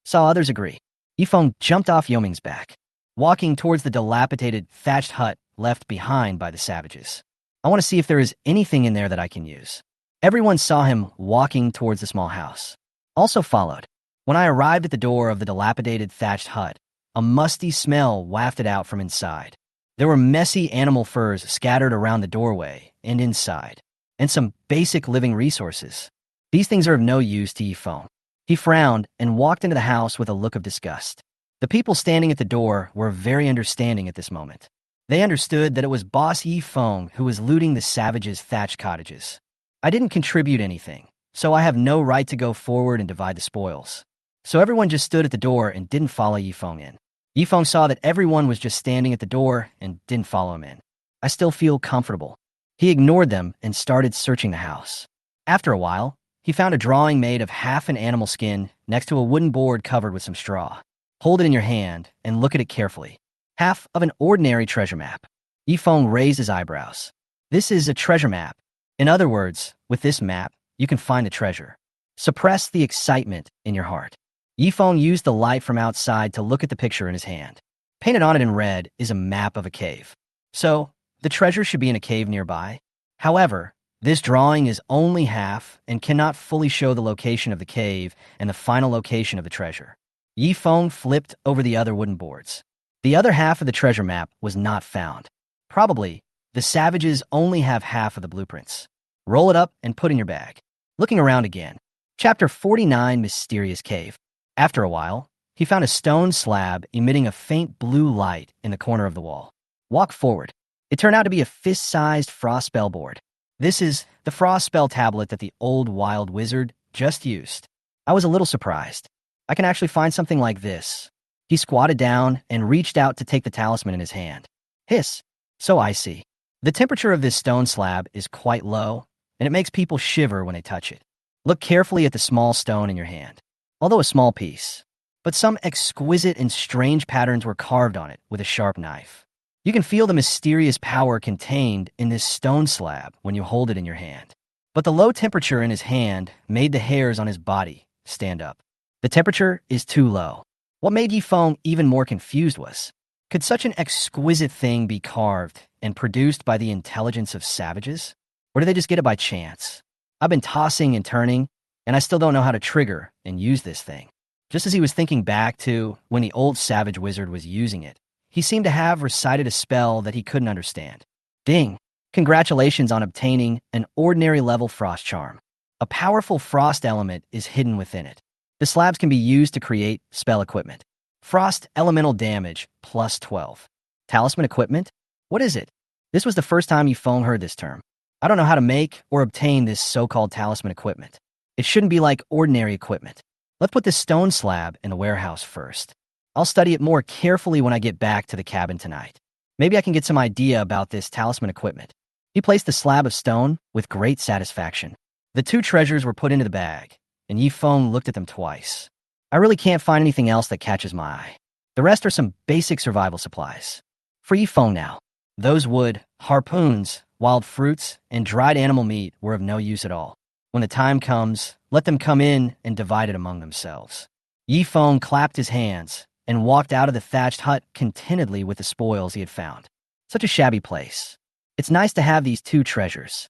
Speaker 1: Saw others agree. Yifeng jumped off Yoming's back, walking towards the dilapidated, thatched hut left behind by the savages. I want to see if there is anything in there that I can use. Everyone saw him walking towards the small house. Also followed. When I arrived at the door of the dilapidated thatched hut, a musty smell wafted out from inside. There were messy animal furs scattered around the doorway and inside, and some basic living resources. These things are of no use to Yifeng. He frowned and walked into the house with a look of disgust. The people standing at the door were very understanding at this moment. They understood that it was Boss Yifeng who was looting the savages' thatched cottages. I didn't contribute anything, so I have no right to go forward and divide the spoils. So everyone just stood at the door and didn't follow Yifeng in. Yifeng saw that everyone was just standing at the door and didn't follow him in. I still feel comfortable. He ignored them and started searching the house. After a while, he found a drawing made of half an animal skin next to a wooden board covered with some straw. Hold it in your hand and look at it carefully. Half of an ordinary treasure map. Yifeng raised his eyebrows. This is a treasure map. In other words, with this map, you can find the treasure. Suppress the excitement in your heart. Yifeng used the light from outside to look at the picture in his hand. Painted on it in red is a map of a cave. So, the treasure should be in a cave nearby. However, this drawing is only half and cannot fully show the location of the cave and the final location of the treasure. Yifeng flipped over the other wooden boards. The other half of the treasure map was not found. Probably, the savages only have half of the blueprints. Roll it up and put in your bag. Looking around again. Chapter 49, Mysterious Cave. After a while, he found a stone slab emitting a faint blue light in the corner of the wall. Walk forward. It turned out to be a fist-sized frost spell board. This is the frost spell tablet that the old wild wizard just used. I was a little surprised. I can actually find something like this. He squatted down and reached out to take the talisman in his hand. Hiss. So icy. The temperature of this stone slab is quite low, and it makes people shiver when they touch it. Look carefully at the small stone in your hand. Although a small piece, but some exquisite and strange patterns were carved on it with a sharp knife. You can feel the mysterious power contained in this stone slab when you hold it in your hand. But the low temperature in his hand made the hairs on his body stand up. The temperature is too low. What made Yifeng even more confused was, could such an exquisite thing be carved and produced by the intelligence of savages? Or did they just get it by chance? I've been tossing and turning, and I still don't know how to trigger and use this thing. Just as he was thinking back to when the old savage wizard was using it, he seemed to have recited a spell that he couldn't understand. Ding! Congratulations on obtaining an ordinary level frost charm. A powerful frost element is hidden within it. The slabs can be used to create spell equipment. Frost elemental damage plus 12. Talisman equipment? What is it? This was the first time Yifeng heard this term. I don't know how to make or obtain this so-called talisman equipment. It shouldn't be like ordinary equipment. Let's put this stone slab in the warehouse first. I'll study it more carefully when I get back to the cabin tonight. Maybe I can get some idea about this talisman equipment. He placed the slab of stone with great satisfaction. The two treasures were put into the bag, and Yifeng looked at them twice. I really can't find anything else that catches my eye. The rest are some basic survival supplies. For Yifeng now, those wood, harpoons, wild fruits, and dried animal meat were of no use at all. When the time comes, let them come in and divide it among themselves. Yifeng clapped his hands, and walked out of the thatched hut contentedly with the spoils he had found. Such a shabby place. It's nice to have these two treasures.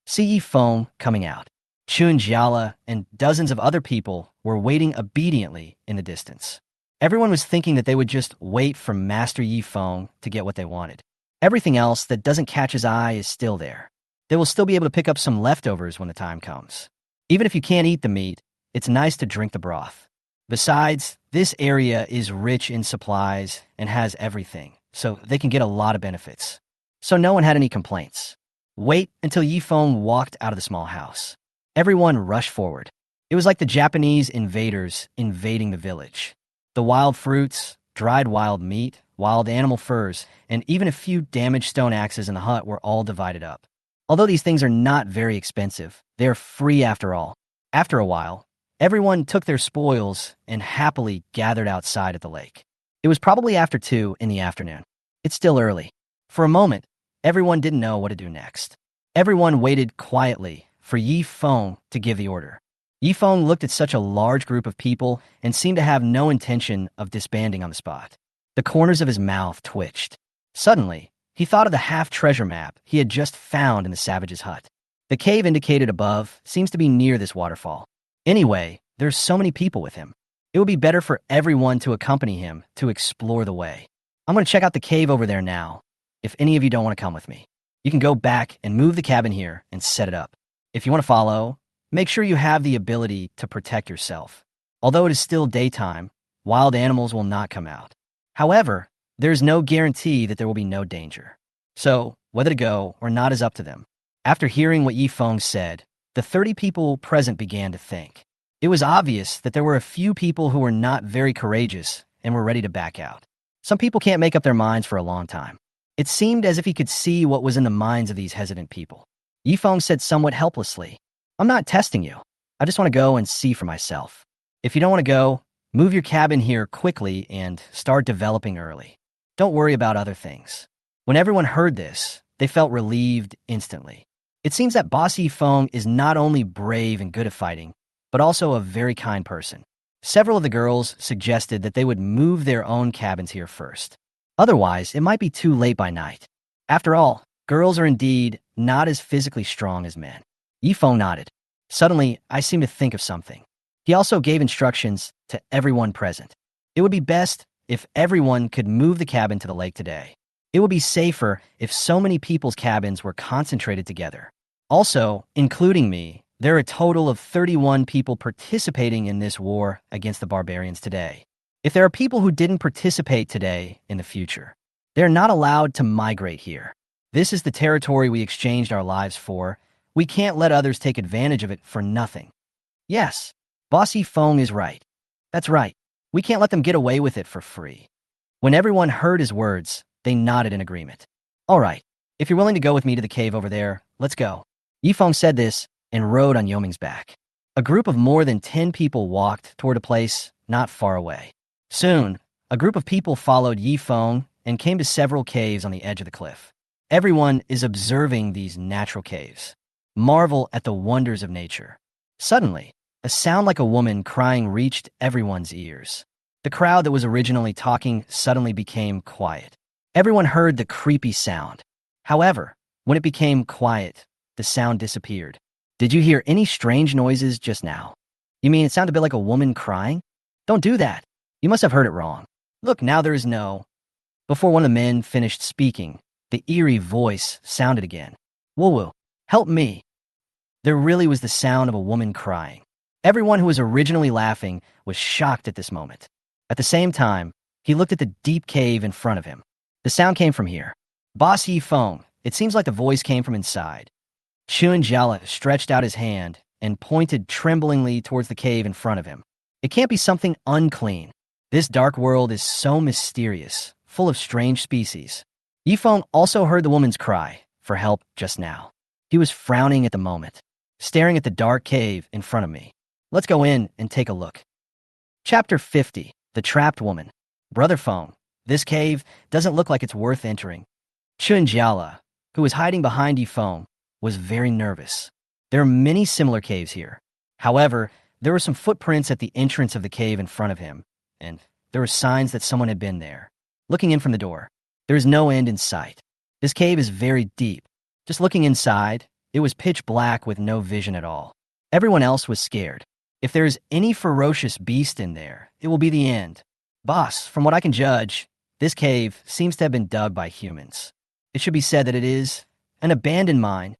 Speaker 1: See Yi Feng coming out. Chun Jiala and dozens of other people were waiting obediently in the distance. Everyone was thinking that they would just wait for Master Yi Feng to get what they wanted. Everything else that doesn't catch his eye is still there. They will still be able to pick up some leftovers when the time comes. Even if you can't eat the meat, it's nice to drink the broth. Besides, this area is rich in supplies and has everything, so they can get a lot of benefits. So no one had any complaints. Wait until Yi Feng walked out of the small house. Everyone rushed forward. It was like the Japanese invaders invading the village. The wild fruits, dried wild meat, wild animal furs, and even a few damaged stone axes in the hut were all divided up. Although these things are not very expensive, they are free after all. After a while, everyone took their spoils and happily gathered outside at the lake. It was probably after 2 in the afternoon. It's still early. For a moment, everyone didn't know what to do next. Everyone waited quietly for Yi Feng to give the order. Yi Feng looked at such a large group of people and seemed to have no intention of disbanding on the spot. The corners of his mouth twitched. Suddenly, he thought of the half-treasure map he had just found in the savage's hut. The cave indicated above seems to be near this waterfall. Anyway, there's so many people with him. It would be better for everyone to accompany him to explore the way. I'm going to check out the cave over there now. If any of you don't want to come with me, you can go back and move the cabin here and set it up. If you want to follow, make sure you have the ability to protect yourself. Although it is still daytime, wild animals will not come out. However, there's no guarantee that there will be no danger. So, whether to go or not is up to them. After hearing what Yi Feng said, the 30 people present began to think. It was obvious that there were a few people who were not very courageous and were ready to back out. Some people can't make up their minds for a long time. It seemed as if he could see what was in the minds of these hesitant people. Yi Feng said somewhat helplessly, "I'm not testing you. I just want to go and see for myself. If you don't want to go, move your cabin here quickly and start developing early. Don't worry about other things." When everyone heard this, they felt relieved instantly. It seems that Boss Yi Feng is not only brave and good at fighting, but also a very kind person. Several of the girls suggested that they would move their own cabins here first. Otherwise, it might be too late by night. After all, girls are indeed not as physically strong as men. Yi Feng nodded. Suddenly, I seemed to think of something. He also gave instructions to everyone present. It would be best if everyone could move the cabin to the lake today. It would be safer if so many people's cabins were concentrated together. Also, including me, there are a total of 31 people participating in this war against the barbarians today. If there are people who didn't participate today in the future, they're not allowed to migrate here. This is the territory we exchanged our lives for. We can't let others take advantage of it for nothing. Yes, Boss Yi Feng is right. That's right. We can't let them get away with it for free. When everyone heard his words, they nodded in agreement. All right, if you're willing to go with me to the cave over there, let's go. Yi Feng said this and rode on Yoming's back. A group of more than 10 people walked toward a place not far away. Soon, a group of people followed Yi Feng and came to several caves on the edge of the cliff. Everyone is observing these natural caves. Marvel at the wonders of nature. Suddenly, a sound like a woman crying reached everyone's ears. The crowd that was originally talking suddenly became quiet. Everyone heard the creepy sound. However, when it became quiet, the sound disappeared. Did you hear any strange noises just now? You mean it sounded a bit like a woman crying? Don't do that. You must have heard it wrong. Look, now there is no... Before one of the men finished speaking, the eerie voice sounded again. Woo-woo, help me. There really was the sound of a woman crying. Everyone who was originally laughing was shocked at this moment. At the same time, he looked at the deep cave in front of him. The sound came from here. Boss Yi Feng, it seems like the voice came from inside. Chun Jiala stretched out his hand and pointed tremblingly towards the cave in front of him. It can't be something unclean. This dark world is so mysterious, full of strange species. Yi Feng also heard the woman's cry for help just now. He was frowning at the moment, staring at the dark cave in front of me. Let's go in and take a look. Chapter 50, The Trapped Woman. Brother Feng, this cave doesn't look like it's worth entering. Chun Jiala, who was hiding behind Yi Feng, was very nervous. There are many similar caves here. However, there were some footprints at the entrance of the cave in front of him, and there were signs that someone had been there. Looking in from the door, there is no end in sight. This cave is very deep. Just looking inside, it was pitch black with no vision at all. Everyone else was scared. If there is any ferocious beast in there, it will be the end. Boss, from what I can judge, this cave seems to have been dug by humans. It should be said that it is an abandoned mine.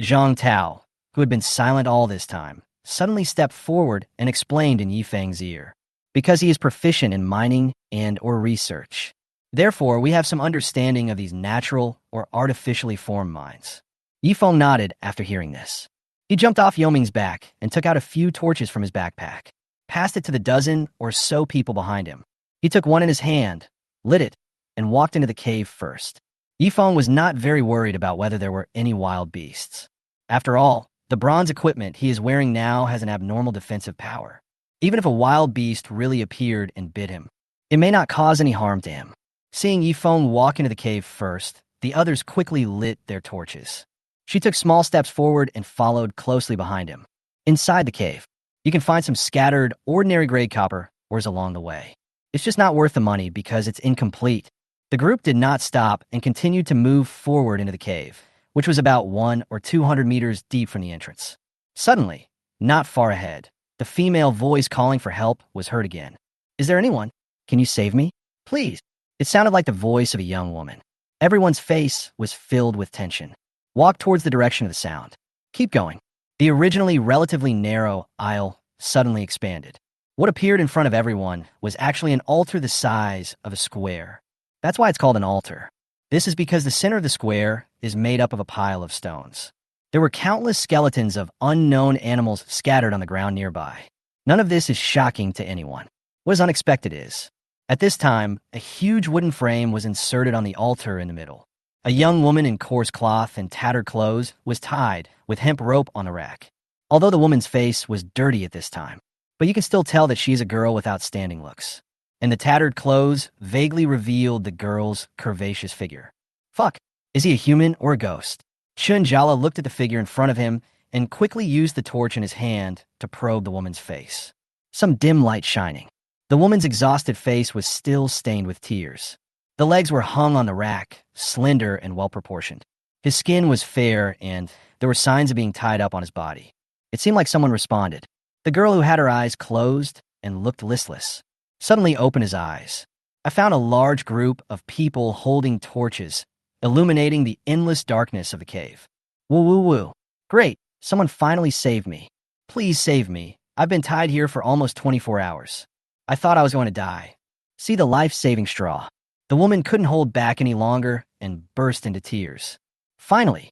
Speaker 1: Zhang Tao, who had been silent all this time, suddenly stepped forward and explained in Yifeng's ear. Because he is proficient in mining and/or research. Therefore, we have some understanding of these natural or artificially formed mines. Yifeng nodded after hearing this. He jumped off Yoming's back and took out a few torches from his backpack, passed it to the dozen or so people behind him. He took one in his hand, lit it, and walked into the cave first. Yifeng was not very worried about whether there were any wild beasts. After all, the bronze equipment he is wearing now has an abnormal defensive power. Even if a wild beast really appeared and bit him, it may not cause any harm to him. Seeing Yifeng walk into the cave first, the others quickly lit their torches. She took small steps forward and followed closely behind him. Inside the cave, you can find some scattered, ordinary-grade copper ores along the way. It's just not worth the money because it's incomplete. The group did not stop and continued to move forward into the cave, which was about 100 or 200 meters deep from the entrance. Suddenly, not far ahead, the female voice calling for help was heard again. Is there anyone? Can you save me? Please. It sounded like the voice of a young woman. Everyone's face was filled with tension. Walk towards the direction of the sound. Keep going. The originally relatively narrow aisle suddenly expanded. What appeared in front of everyone was actually an altar the size of a square. That's why it's called an altar. This is because the center of the square is made up of a pile of stones. There were countless skeletons of unknown animals scattered on the ground nearby. None of this is shocking to anyone. What is unexpected is, at this time, a huge wooden frame was inserted on the altar in the middle. A young woman in coarse cloth and tattered clothes was tied with hemp rope on the rack. Although the woman's face was dirty at this time, but you can still tell that she's a girl with outstanding looks. And the tattered clothes vaguely revealed the girl's curvaceous figure. Fuck, is he a human or a ghost? Chun Jala looked at the figure in front of him and quickly used the torch in his hand to probe the woman's face. Some dim light shining. The woman's exhausted face was still stained with tears. The legs were hung on the rack, slender and well-proportioned. His skin was fair and there were signs of being tied up on his body. It seemed like someone responded. The girl who had her eyes closed and looked listless suddenly opened his eyes. I found a large group of people holding torches, illuminating the endless darkness of the cave. Woo woo woo. Great, someone finally saved me. Please save me. I've been tied here for almost 24 hours. I thought I was going to die. See the life-saving straw. The woman couldn't hold back any longer and burst into tears. Finally,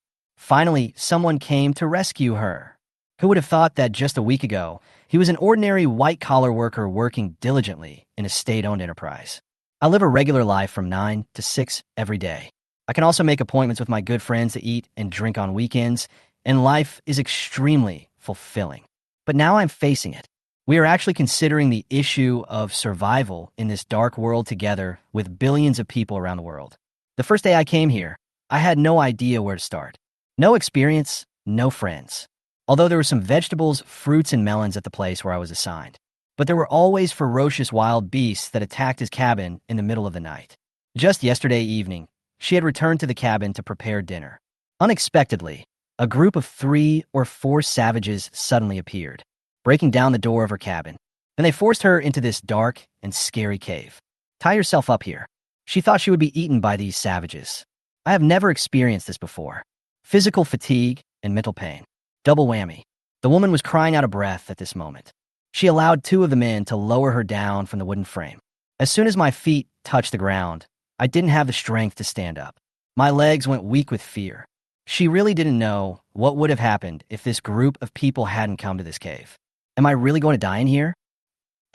Speaker 1: someone came to rescue her. Who would have thought that just a week ago, he was an ordinary white-collar worker working diligently in a state-owned enterprise. I live a regular life from 9 to 6 every day. I can also make appointments with my good friends to eat and drink on weekends, and life is extremely fulfilling. But now I'm facing it. We are actually considering the issue of survival in this dark world together with billions of people around the world. The first day I came here, I had no idea where to start. No experience, no friends. Although there were some vegetables, fruits, and melons at the place where I was assigned. But there were always ferocious wild beasts that attacked his cabin in the middle of the night. Just yesterday evening, she had returned to the cabin to prepare dinner. Unexpectedly, a group of 3 or 4 savages suddenly appeared, breaking down the door of her cabin. Then they forced her into this dark and scary cave. Tie yourself up here. She thought she would be eaten by these savages. I have never experienced this before. Physical fatigue and mental pain. Double whammy. The woman was crying out of breath at this moment. She allowed 2 of the men to lower her down from the wooden frame. As soon as my feet touched the ground, I didn't have the strength to stand up. My legs went weak with fear. She really didn't know what would have happened if this group of people hadn't come to this cave. Am I really going to die in here?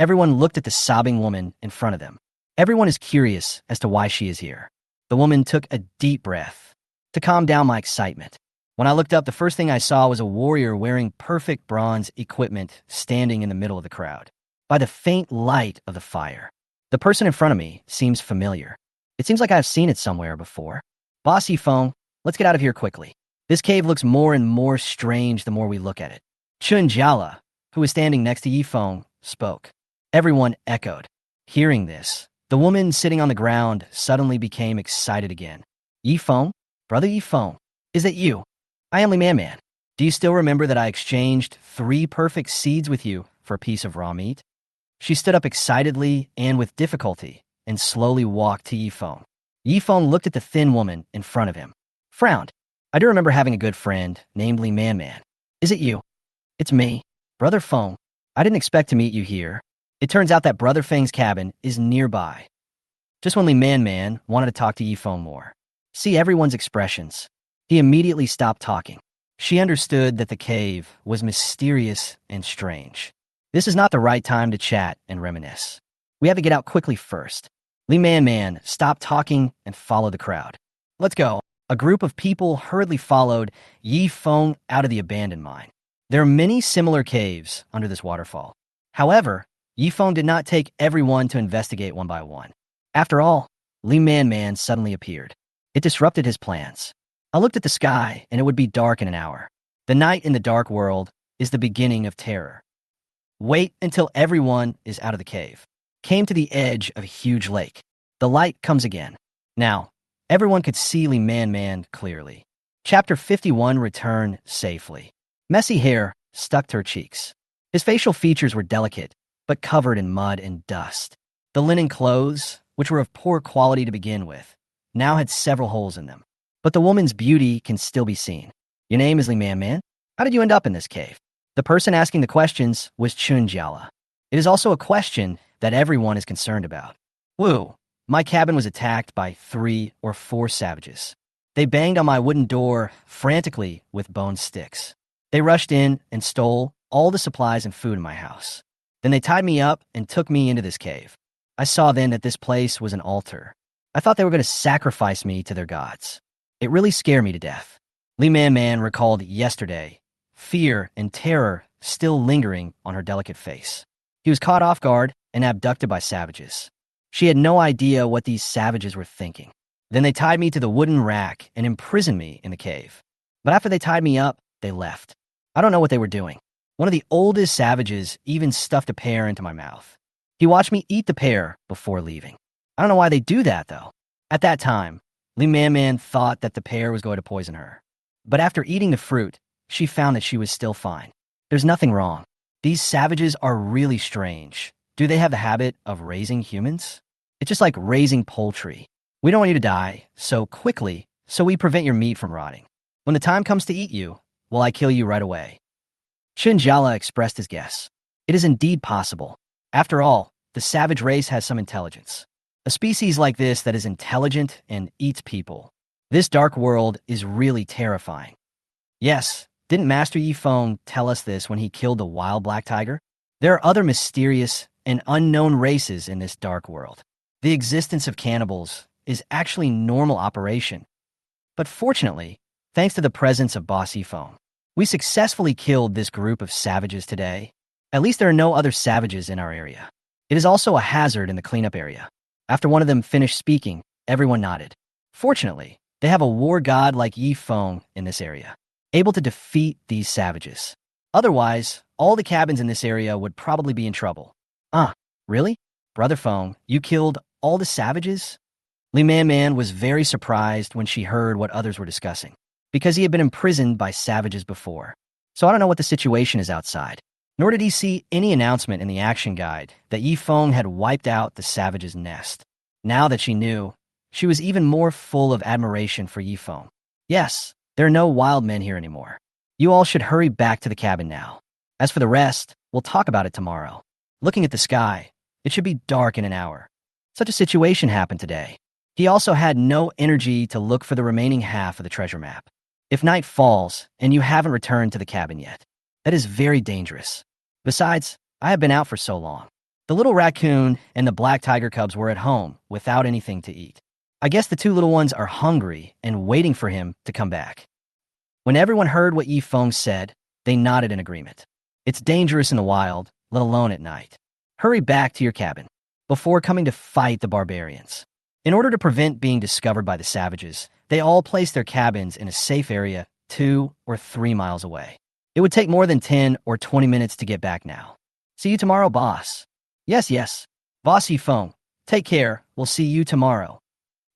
Speaker 1: Everyone looked at the sobbing woman in front of them. Everyone is curious as to why she is here. The woman took a deep breath to calm down my excitement. When I looked up, the first thing I saw was a warrior wearing perfect bronze equipment standing in the middle of the crowd. By the faint light of the fire, the person in front of me seems familiar. It seems like I've seen it somewhere before. Boss Yifeng, let's get out of here quickly. This cave looks more and more strange the more we look at it. Chun Jiala, who was standing next to Yifeng, spoke. Everyone echoed. Hearing this, the woman sitting on the ground suddenly became excited again. Yifeng? Brother Yifeng, is that you? I am Li Man Man. Do you still remember that I exchanged 3 perfect seeds with you for a piece of raw meat? She stood up excitedly and with difficulty and slowly walked to Yifeng. Yifeng looked at the thin woman in front of him, frowned. I do remember having a good friend named Li Man Man. Is it you? It's me, Brother Feng. I didn't expect to meet you here. It turns out that Brother Feng's cabin is nearby. Just when Li Man Man wanted to talk to Yifeng more, see everyone's expressions, he immediately stopped talking. She understood that the cave was mysterious and strange. This is not the right time to chat and reminisce. We have to get out quickly first. Li Man Man stopped talking and followed the crowd. Let's go. A group of people hurriedly followed Yifeng out of the abandoned mine. There are many similar caves under this waterfall. However, Yifeng did not take everyone to investigate one by one. After all, Li Man Man suddenly appeared. It disrupted his plans. I looked at the sky, and it would be dark in an hour. The night in the dark world is the beginning of terror. Wait until everyone is out of the cave. Came to the edge of a huge lake. The light comes again. Now, everyone could see Li Man Man clearly. Chapter 51 Return safely. Messy hair stuck to her cheeks. His facial features were delicate, but covered in mud and dust. The linen clothes, which were of poor quality to begin with, now had several holes in them. But the woman's beauty can still be seen. Your name is Li Man Man? How did you end up in this cave? The person asking the questions was Chunjiala. It is also a question that everyone is concerned about. Woo, my cabin was attacked by 3 or 4 savages. They banged on my wooden door frantically with bone sticks. They rushed in and stole all the supplies and food in my house. Then they tied me up and took me into this cave. I saw then that this place was an altar. I thought they were going to sacrifice me to their gods. It really scared me to death. Li Man Man recalled yesterday, fear and terror still lingering on her delicate face. He was caught off guard and abducted by savages. She had no idea what these savages were thinking. Then they tied me to the wooden rack and imprisoned me in the cave. But after they tied me up, they left. I don't know what they were doing. One of the oldest savages even stuffed a pear into my mouth. He watched me eat the pear before leaving. I don't know why they do that, though. At that time, Li Man Man thought that the pear was going to poison her. But after eating the fruit, she found that she was still fine. There's nothing wrong. These savages are really strange. Do they have the habit of raising humans? It's just like raising poultry. We don't want you to die so quickly, so we prevent your meat from rotting. When the time comes to eat you, will I kill you right away? Shinjala expressed his guess. It is indeed possible. After all, the savage race has some intelligence. A species like this that is intelligent and eats people. This dark world is really terrifying. Yes, didn't Master Yifeng tell us this when he killed the wild black tiger? There are other mysterious and unknown races in this dark world. The existence of cannibals is actually normal operation. But fortunately, thanks to the presence of Boss Yifeng, we successfully killed this group of savages today. At least there are no other savages in our area. It is also a hazard in the cleanup area. After one of them finished speaking, everyone nodded. Fortunately, they have a war god like Yifeng in this area, able to defeat these savages. Otherwise, all the cabins in this area would probably be in trouble. Really? Brother Feng, you killed all the savages? Li Man Man was very surprised when she heard what others were discussing, because he had been imprisoned by savages before. So I don't know what the situation is outside. Nor did he see any announcement in the action guide that Yifeng had wiped out the savage's nest. Now that she knew, she was even more full of admiration for Yifeng. Yes, there are no wild men here anymore. You all should hurry back to the cabin now. As for the rest, we'll talk about it tomorrow. Looking at the sky, it should be dark in an hour. Such a situation happened today. He also had no energy to look for the remaining half of the treasure map. If night falls and you haven't returned to the cabin yet, that is very dangerous. Besides, I have been out for so long. The little raccoon and the black tiger cubs were at home without anything to eat. I guess the 2 little ones are hungry and waiting for him to come back. When everyone heard what Yifeng said, they nodded in agreement. It's dangerous in the wild, let alone at night. Hurry back to your cabin before coming to fight the barbarians. In order to prevent being discovered by the savages, they all placed their cabins in a safe area 2 or 3 miles away. It would take more than 10 or 20 minutes to get back now. See you tomorrow, boss. Yes. Boss Yifeng, take care, we'll see you tomorrow.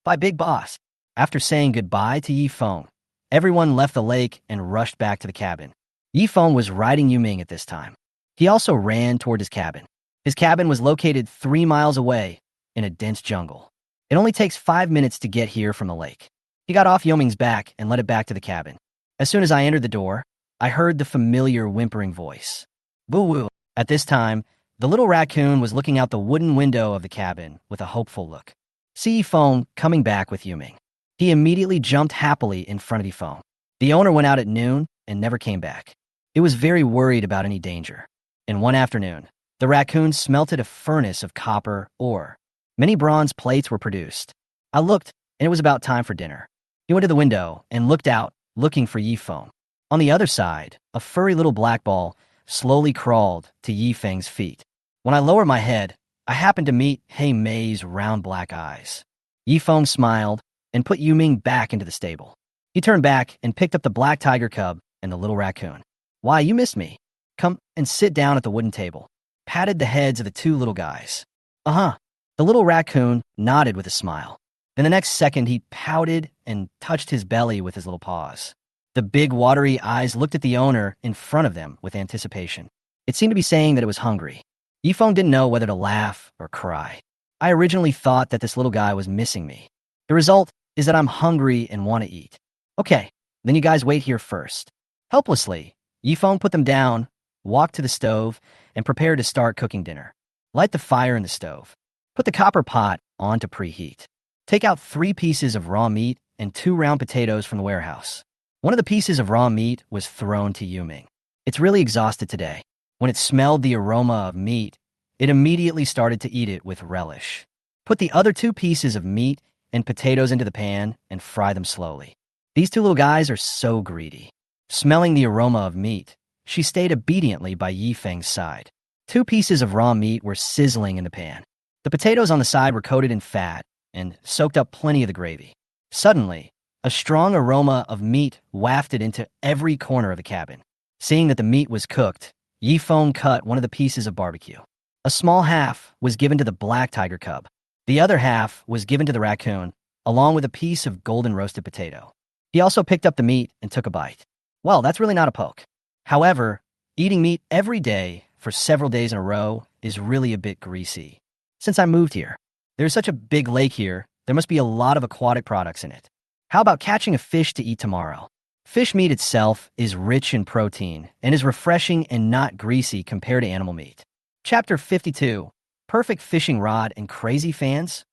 Speaker 1: Bye, big boss. After saying goodbye to Yifeng, everyone left the lake and rushed back to the cabin. Yifeng was riding Yuming at this time. He also ran toward his cabin. His cabin was located 3 miles away in a dense jungle. It only takes 5 minutes to get here from the lake. He got off Yuming's back and led it back to the cabin. As soon as I entered the door, I heard the familiar whimpering voice. Boo-woo. At this time, the little raccoon was looking out the wooden window of the cabin with a hopeful look. See Yifeng coming back with Yuming. He immediately jumped happily in front of Yifeng. The owner went out at noon and never came back. It was very worried about any danger. And one afternoon, the raccoon smelted a furnace of copper ore. Many bronze plates were produced. I looked, and it was about time for dinner. He went to the window and looked out, looking for Yifeng. On the other side, a furry little black ball slowly crawled to Yifeng's feet. When I lowered my head, I happened to meet Hei Mei's round black eyes. Yifeng smiled and put Yuming back into the stable. He turned back and picked up the black tiger cub and the little raccoon. Why, you missed me. Come and sit down at the wooden table. Patted the heads of the two little guys. Uh-huh. The little raccoon nodded with a smile. Then the next second, he pouted and touched his belly with his little paws. The big, watery eyes looked at the owner in front of them with anticipation. It seemed to be saying that it was hungry. Yifeng didn't know whether to laugh or cry. I originally thought that this little guy was missing me. The result is that I'm hungry and want to eat. Okay, then you guys wait here first. Helplessly, Yifeng put them down, walked to the stove, and prepared to start cooking dinner. Light the fire in the stove. Put the copper pot on to preheat. Take out 3 pieces of raw meat and 2 round potatoes from the warehouse. One of the pieces of raw meat was thrown to Yuming. It's really exhausted today. When it smelled the aroma of meat, it immediately started to eat it with relish. Put the other 2 pieces of meat and potatoes into the pan and fry them slowly. These 2 little guys are so greedy. Smelling the aroma of meat, she stayed obediently by Yifeng's side. 2 pieces of raw meat were sizzling in the pan. The potatoes on the side were coated in fat and soaked up plenty of the gravy. Suddenly, a strong aroma of meat wafted into every corner of the cabin. Seeing that the meat was cooked, Yifeng cut one of the pieces of barbecue. A small half was given to the black tiger cub. The other half was given to the raccoon, along with a piece of golden roasted potato. He also picked up the meat and took a bite. Well, that's really not a poke. However, eating meat every day for several days in a row is really a bit greasy. Since I moved here, there's such a big lake here, there must be a lot of aquatic products in it. How about catching a fish to eat tomorrow? Fish meat itself is rich in protein and is refreshing and not greasy compared to animal meat. Chapter 52. Perfect fishing rod and crazy fans?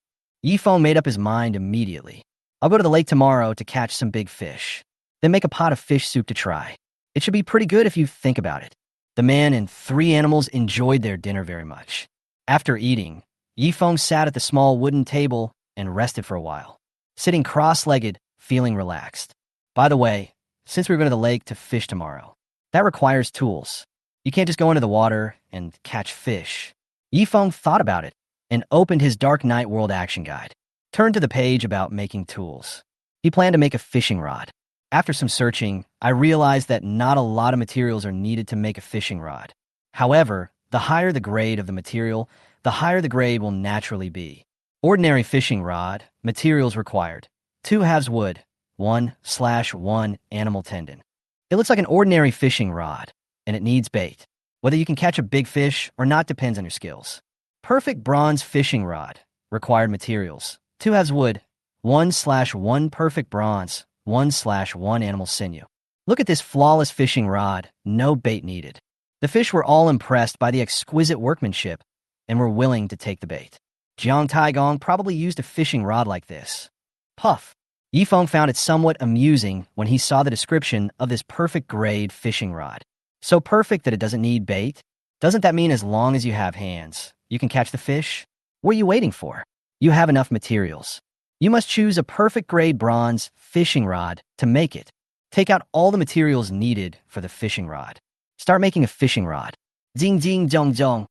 Speaker 1: Yifeng made up his mind immediately. I'll go to the lake tomorrow to catch some big fish. Then make a pot of fish soup to try. It should be pretty good if you think about it. The man and 3 animals enjoyed their dinner very much. After eating, Yifeng sat at the small wooden table and rested for a while, sitting cross-legged, feeling relaxed. By the way, since we're going to the lake to fish tomorrow, that requires tools. You can't just go into the water and catch fish. Yifeng thought about it and opened his Dark Knight World Action Guide. Turned to the page about making tools. He planned to make a fishing rod. After some searching, I realized that not a lot of materials are needed to make a fishing rod. However, the higher the grade of the material, the higher the grade will naturally be. Ordinary fishing rod, materials required. 2 halves wood, 1/1 animal tendon. It looks like an ordinary fishing rod, and it needs bait. Whether you can catch a big fish or not depends on your skills. Perfect bronze fishing rod. Required materials. 2 halves wood, 1/1 perfect bronze, 1/1 animal sinew. Look at this flawless fishing rod, no bait needed. The fish were all impressed by the exquisite workmanship and were willing to take the bait. Jiang Taigong probably used a fishing rod like this. Puff. Yifeng found it somewhat amusing when he saw the description of this perfect grade fishing rod. So perfect that it doesn't need bait? Doesn't that mean as long as you have hands, you can catch the fish? What are you waiting for? You have enough materials. You must choose a perfect grade bronze fishing rod to make it. Take out all the materials needed for the fishing rod. Start making a fishing rod. Jing jing zhong zhong.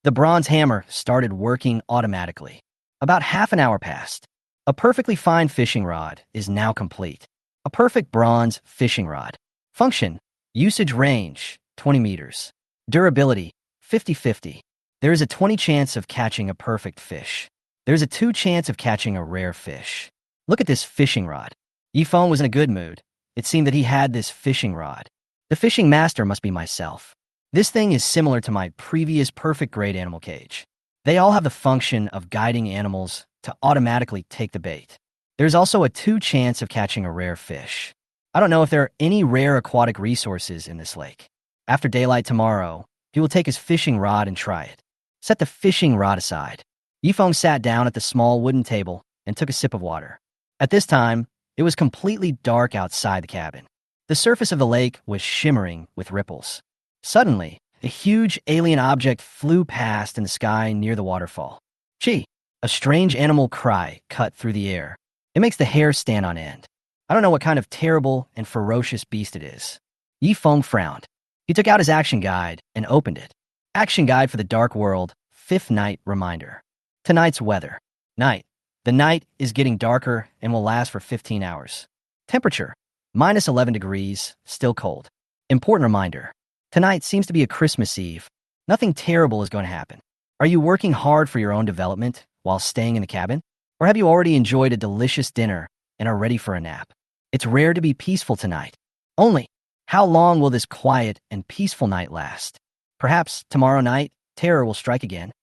Speaker 1: The bronze hammer started working automatically. About half an hour passed. A perfectly fine fishing rod is now complete. A perfect bronze fishing rod. Function: usage range, 20 meters. Durability, 50-50. There is a 20 chance of catching a perfect fish. There's a 2 chance of catching a rare fish. Look at this fishing rod. Yifeng was in a good mood. It seemed that he had this fishing rod. The fishing master must be myself. This thing is similar to my previous perfect grade animal cage. They all have the function of guiding animals to automatically take the bait. There's also a 2 chance of catching a rare fish. I don't know if there are any rare aquatic resources in this lake. After daylight tomorrow, he will take his fishing rod and try it. Set the fishing rod aside. Yifeng sat down at the small wooden table and took a sip of water. At this time, it was completely dark outside the cabin. The surface of the lake was shimmering with ripples. Suddenly, a huge alien object flew past in the sky near the waterfall. Gee, a strange animal cry cut through the air. It makes the hair stand on end. I don't know what kind of terrible and ferocious beast it is. Yifeng frowned. He took out his action guide and opened it. Action guide for the dark world, 5th night reminder. Tonight's weather. Night. The night is getting darker and will last for 15 hours. Temperature, minus 11 degrees, still cold. Important reminder. Tonight seems to be a Christmas Eve. Nothing terrible is going to happen. Are you working hard for your own development while staying in the cabin? Or have you already enjoyed a delicious dinner and are ready for a nap? It's rare to be peaceful tonight. Only, how long will this quiet and peaceful night last? Perhaps tomorrow night, terror will strike again.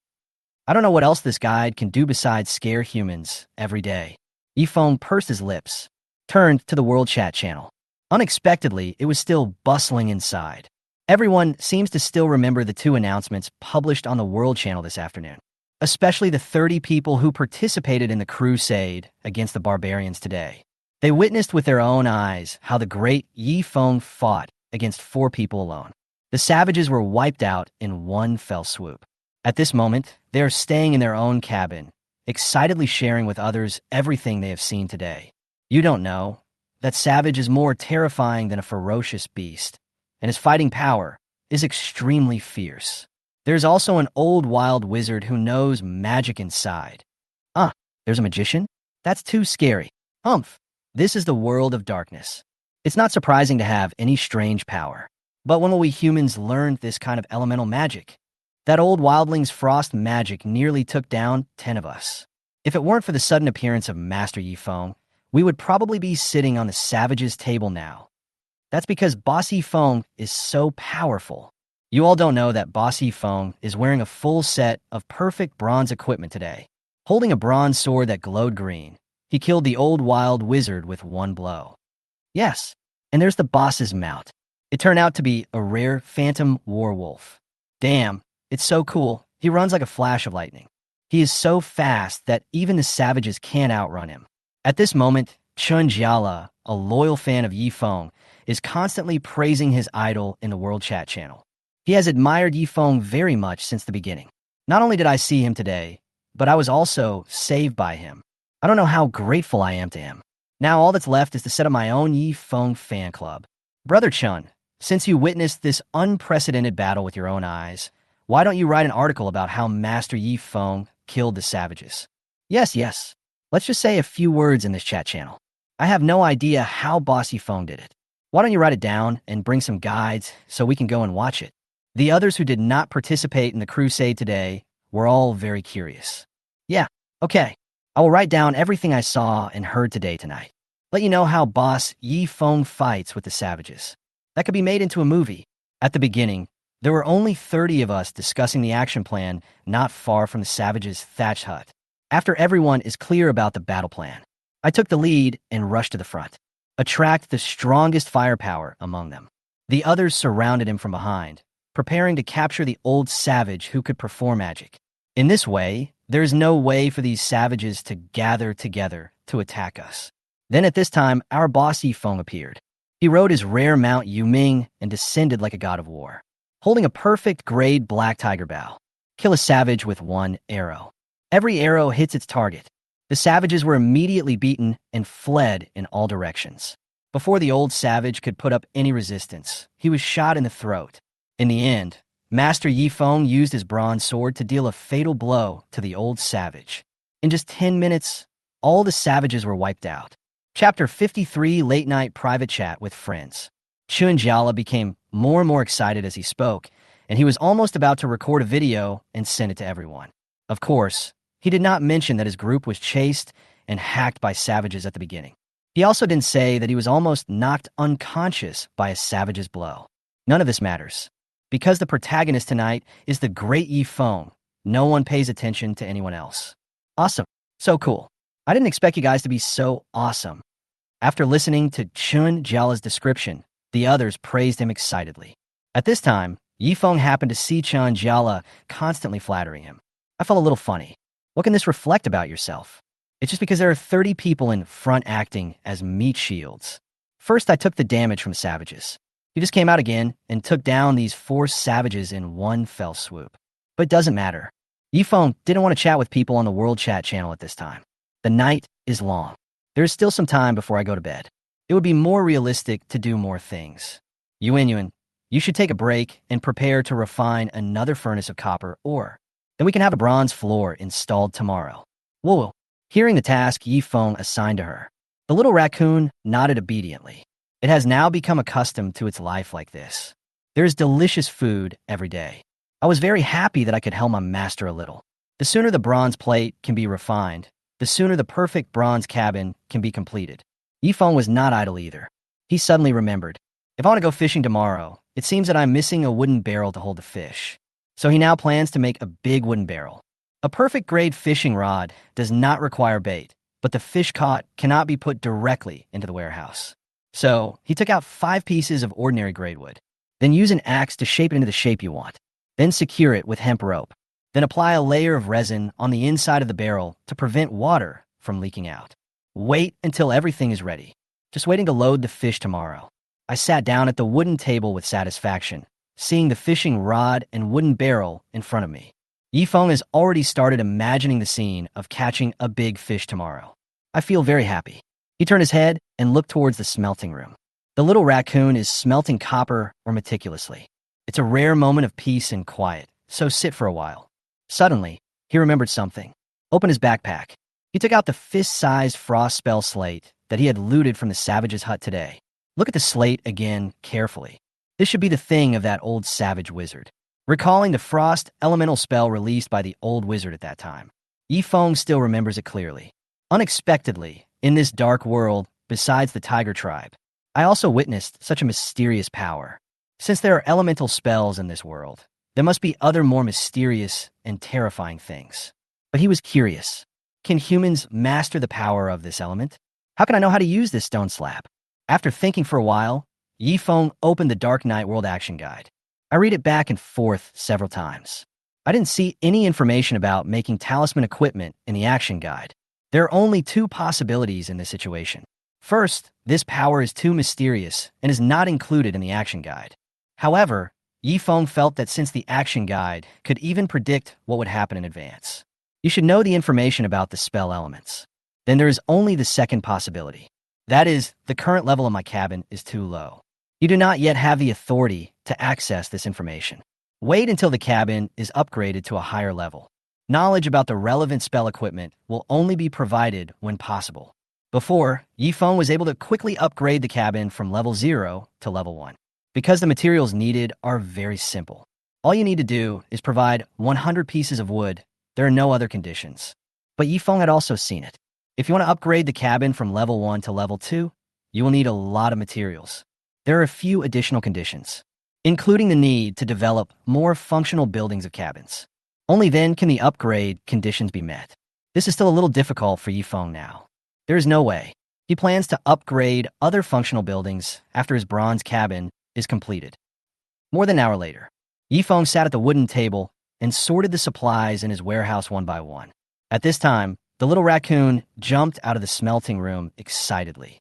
Speaker 1: I don't know what else this guide can do besides scare humans every day. Yifeng pursed his lips, turned to the World Chat channel. Unexpectedly, it was still bustling inside. Everyone seems to still remember the 2 announcements published on the World channel this afternoon, especially the 30 people who participated in the crusade against the barbarians today. They witnessed with their own eyes how the great Yifeng fought against 4 people alone. The savages were wiped out in one fell swoop. At this moment, they are staying in their own cabin, excitedly sharing with others everything they have seen today. You don't know that Savage is more terrifying than a ferocious beast, and his fighting power is extremely fierce. There's also an old wild wizard who knows magic inside. There's a magician? That's too scary. Humph. This is the world of darkness. It's not surprising to have any strange power. But when will we humans learn this kind of elemental magic? That old wildling's frost magic nearly took down 10 of us. If it weren't for the sudden appearance of Master Yifeng, we would probably be sitting on the savage's table now. That's because Boss Yifeng is so powerful. You all don't know that Boss Yifeng is wearing a full set of perfect bronze equipment today. Holding a bronze sword that glowed green, he killed the old wild wizard with one blow. Yes, and there's the boss's mount. It turned out to be a rare phantom werewolf. Damn, it's so cool. He runs like a flash of lightning. He is so fast that even the savages can't outrun him. At this moment, Chun Jiala, a loyal fan of Yifeng, is constantly praising his idol in the World Chat channel. He has admired Yifeng very much since the beginning. Not only did I see him today, but I was also saved by him. I don't know how grateful I am to him. Now all that's left is to set up my own Yifeng fan club. Brother Chun, since you witnessed this unprecedented battle with your own eyes, why don't you write an article about how Master Yifeng killed the savages? Yes. Let's just say a few words in this chat channel. I have no idea how Boss Yifeng did it. Why don't you write it down and bring some guides so we can go and watch it? The others who did not participate in the crusade today were all very curious. Yeah, okay. I will write down everything I saw and heard tonight. Let you know how Boss Yifeng fights with the savages. That could be made into a movie. At the beginning, there were only 30 of us discussing the action plan not far from the savages' thatched hut. After everyone is clear about the battle plan, I took the lead and rushed to the front. Attract the strongest firepower among them. The others surrounded him from behind, preparing to capture the old savage who could perform magic. In this way, there is no way for these savages to gather together to attack us. Then at this time, our boss Yifeng appeared. He rode his rare mount Yuming and descended like a god of war, holding a perfect grade black tiger bow. Kill a savage with one arrow. Every arrow hits its target. The savages were immediately beaten and fled in all directions. Before the old savage could put up any resistance, he was shot in the throat. In the end, Master Yifeng used his bronze sword to deal a fatal blow to the old savage. In just 10 minutes, all the savages were wiped out. Chapter 53, Late Night Private Chat with Friends. Chun Jiala became more and more excited as he spoke, and he was almost about to record a video and send it to everyone. Of course, he did not mention that his group was chased and hacked by savages at the beginning. He also didn't say that he was almost knocked unconscious by a savage's blow. None of this matters. Because the protagonist tonight is the great Yi Feng, no one pays attention to anyone else. Awesome. So cool. I didn't expect you guys to be so awesome. After listening to Chun Jiala's description, the others praised him excitedly. At this time, Yi Feng happened to see Chun Jiala constantly flattering him. I felt a little funny. What can this reflect about yourself? It's just because there are 30 people in front acting as meat shields. First, I took the damage from savages. He just came out again and took down these 4 savages in one fell swoop. But it doesn't matter. Yi Feng didn't want to chat with people on the World Chat channel at this time. The night is long. There is still some time before I go to bed. It would be more realistic to do more things. Yuan, you should take a break and prepare to refine another furnace of copper ore. Then we can have a bronze floor installed tomorrow. Whoa. Hearing the task Yi Feng assigned to her, the little raccoon nodded obediently. It has now become accustomed to its life like this. There is delicious food every day. I was very happy that I could help my master a little. The sooner the bronze plate can be refined, the sooner the perfect bronze cabin can be completed. Yi Feng was not idle either. He suddenly remembered, if I want to go fishing tomorrow, it seems that I'm missing a wooden barrel to hold the fish. So he now plans to make a big wooden barrel. A perfect grade fishing rod does not require bait, but the fish caught cannot be put directly into the warehouse. So he took out 5 pieces of ordinary grade wood. Then use an axe to shape it into the shape you want. Then secure it with hemp rope. Then apply a layer of resin on the inside of the barrel to prevent water from leaking out. Wait until everything is ready. Just waiting to load the fish tomorrow. I sat down at the wooden table with satisfaction, seeing the fishing rod and wooden barrel in front of me. Yi Feng has already started imagining the scene of catching a big fish tomorrow. I feel very happy. He turned his head and looked towards the smelting room. The little raccoon is smelting copper meticulously. It's a rare moment of peace and quiet, so sit for a while. Suddenly, he remembered something. Opened his backpack. He took out the fist-sized frost spell slate that he had looted from the savage's hut today. Look at the slate again carefully. This should be the thing of that old savage wizard. Recalling the frost elemental spell released by the old wizard at that time, Yi Feng still remembers it clearly. Unexpectedly, in this dark world, besides the tiger tribe, I also witnessed such a mysterious power. Since there are elemental spells in this world, there must be other more mysterious and terrifying things. But he was curious. Can humans master the power of this element? How can I know how to use this stone slab? After thinking for a while, Yi Feng opened the Dark Knight World Action Guide. I read it back and forth several times. I didn't see any information about making talisman equipment in the action guide. There are only 2 possibilities in this situation. First, this power is too mysterious and is not included in the action guide. However, Yi Feng felt that since the action guide could even predict what would happen in advance, you should know the information about the spell elements. Then there is only the second possibility. That is, the current level of my cabin is too low. You do not yet have the authority to access this information. Wait until the cabin is upgraded to a higher level. Knowledge about the relevant spell equipment will only be provided when possible. Before, Yi Feng was able to quickly upgrade the cabin from level 0 to level 1. Because the materials needed are very simple. All you need to do is provide 100 pieces of wood. There are no other conditions. But Yi Feng had also seen it. If you want to upgrade the cabin from level 1 to level 2, you will need a lot of materials. There are a few additional conditions, including the need to develop more functional buildings of cabins. Only then can the upgrade conditions be met. This is still a little difficult for Yi Feng now. There is no way. He plans to upgrade other functional buildings after his bronze cabin is completed. More than an hour later, Yi Feng sat at the wooden table and sorted the supplies in his warehouse one by one. At this time, the little raccoon jumped out of the smelting room excitedly.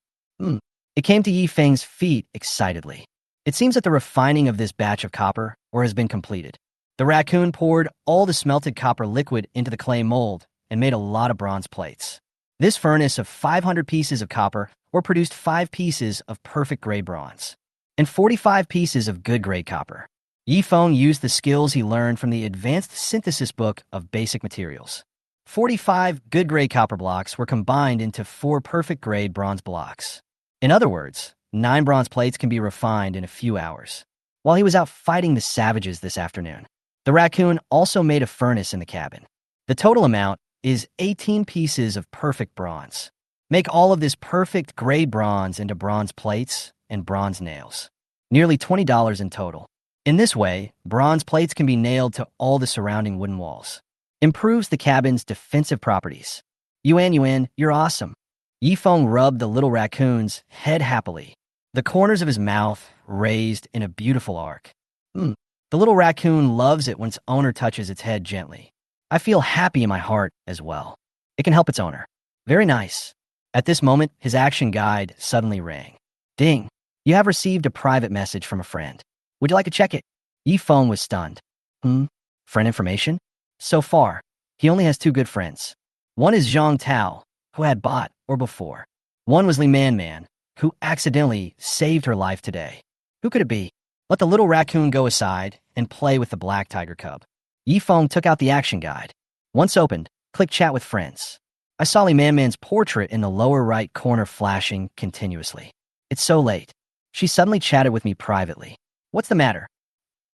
Speaker 1: It came to Yi Feng's feet excitedly. It seems that the refining of this batch of copper ore has been completed. The raccoon poured all the smelted copper liquid into the clay mold and made a lot of bronze plates. This furnace of 500 pieces of copper ore produced 5 pieces of perfect grade bronze and 45 pieces of good grade copper. Yi Feng used the skills he learned from the Advanced Synthesis Book of Basic Materials. 45 good grade copper blocks were combined into 4 perfect grade bronze blocks. In other words, 9 bronze plates can be refined in a few hours. while he was out fighting the savages this afternoon. The raccoon also made a furnace in the cabin. The total amount is 18 pieces of perfect bronze. Make all of this perfect gray bronze into bronze plates and bronze nails. Nearly $20 in total. In this way, bronze plates can be nailed to all the surrounding wooden walls. Improves the cabin's defensive properties. Yuan, you're awesome. Yifeng rubbed the little raccoon's head happily. The corners of his mouth raised in a beautiful arc. The little raccoon loves it when its owner touches its head gently. I feel happy in my heart as well. It can help its owner. Very nice. At this moment, his action guide suddenly rang. Ding. You have received a private message from a friend. Would you like to check it? Yifeng was stunned. Friend information? So far, he only has two good friends. One is Zhang Tao, who had bought or before. One was Li Man, who accidentally saved her life today. Who could it be? Let the little raccoon go aside and play with the black tiger cub. Yifeng took out the action guide. Once opened, click chat with friends. I saw Li Man's portrait in the lower right corner flashing continuously. It's so late. She suddenly chatted with me privately. What's the matter?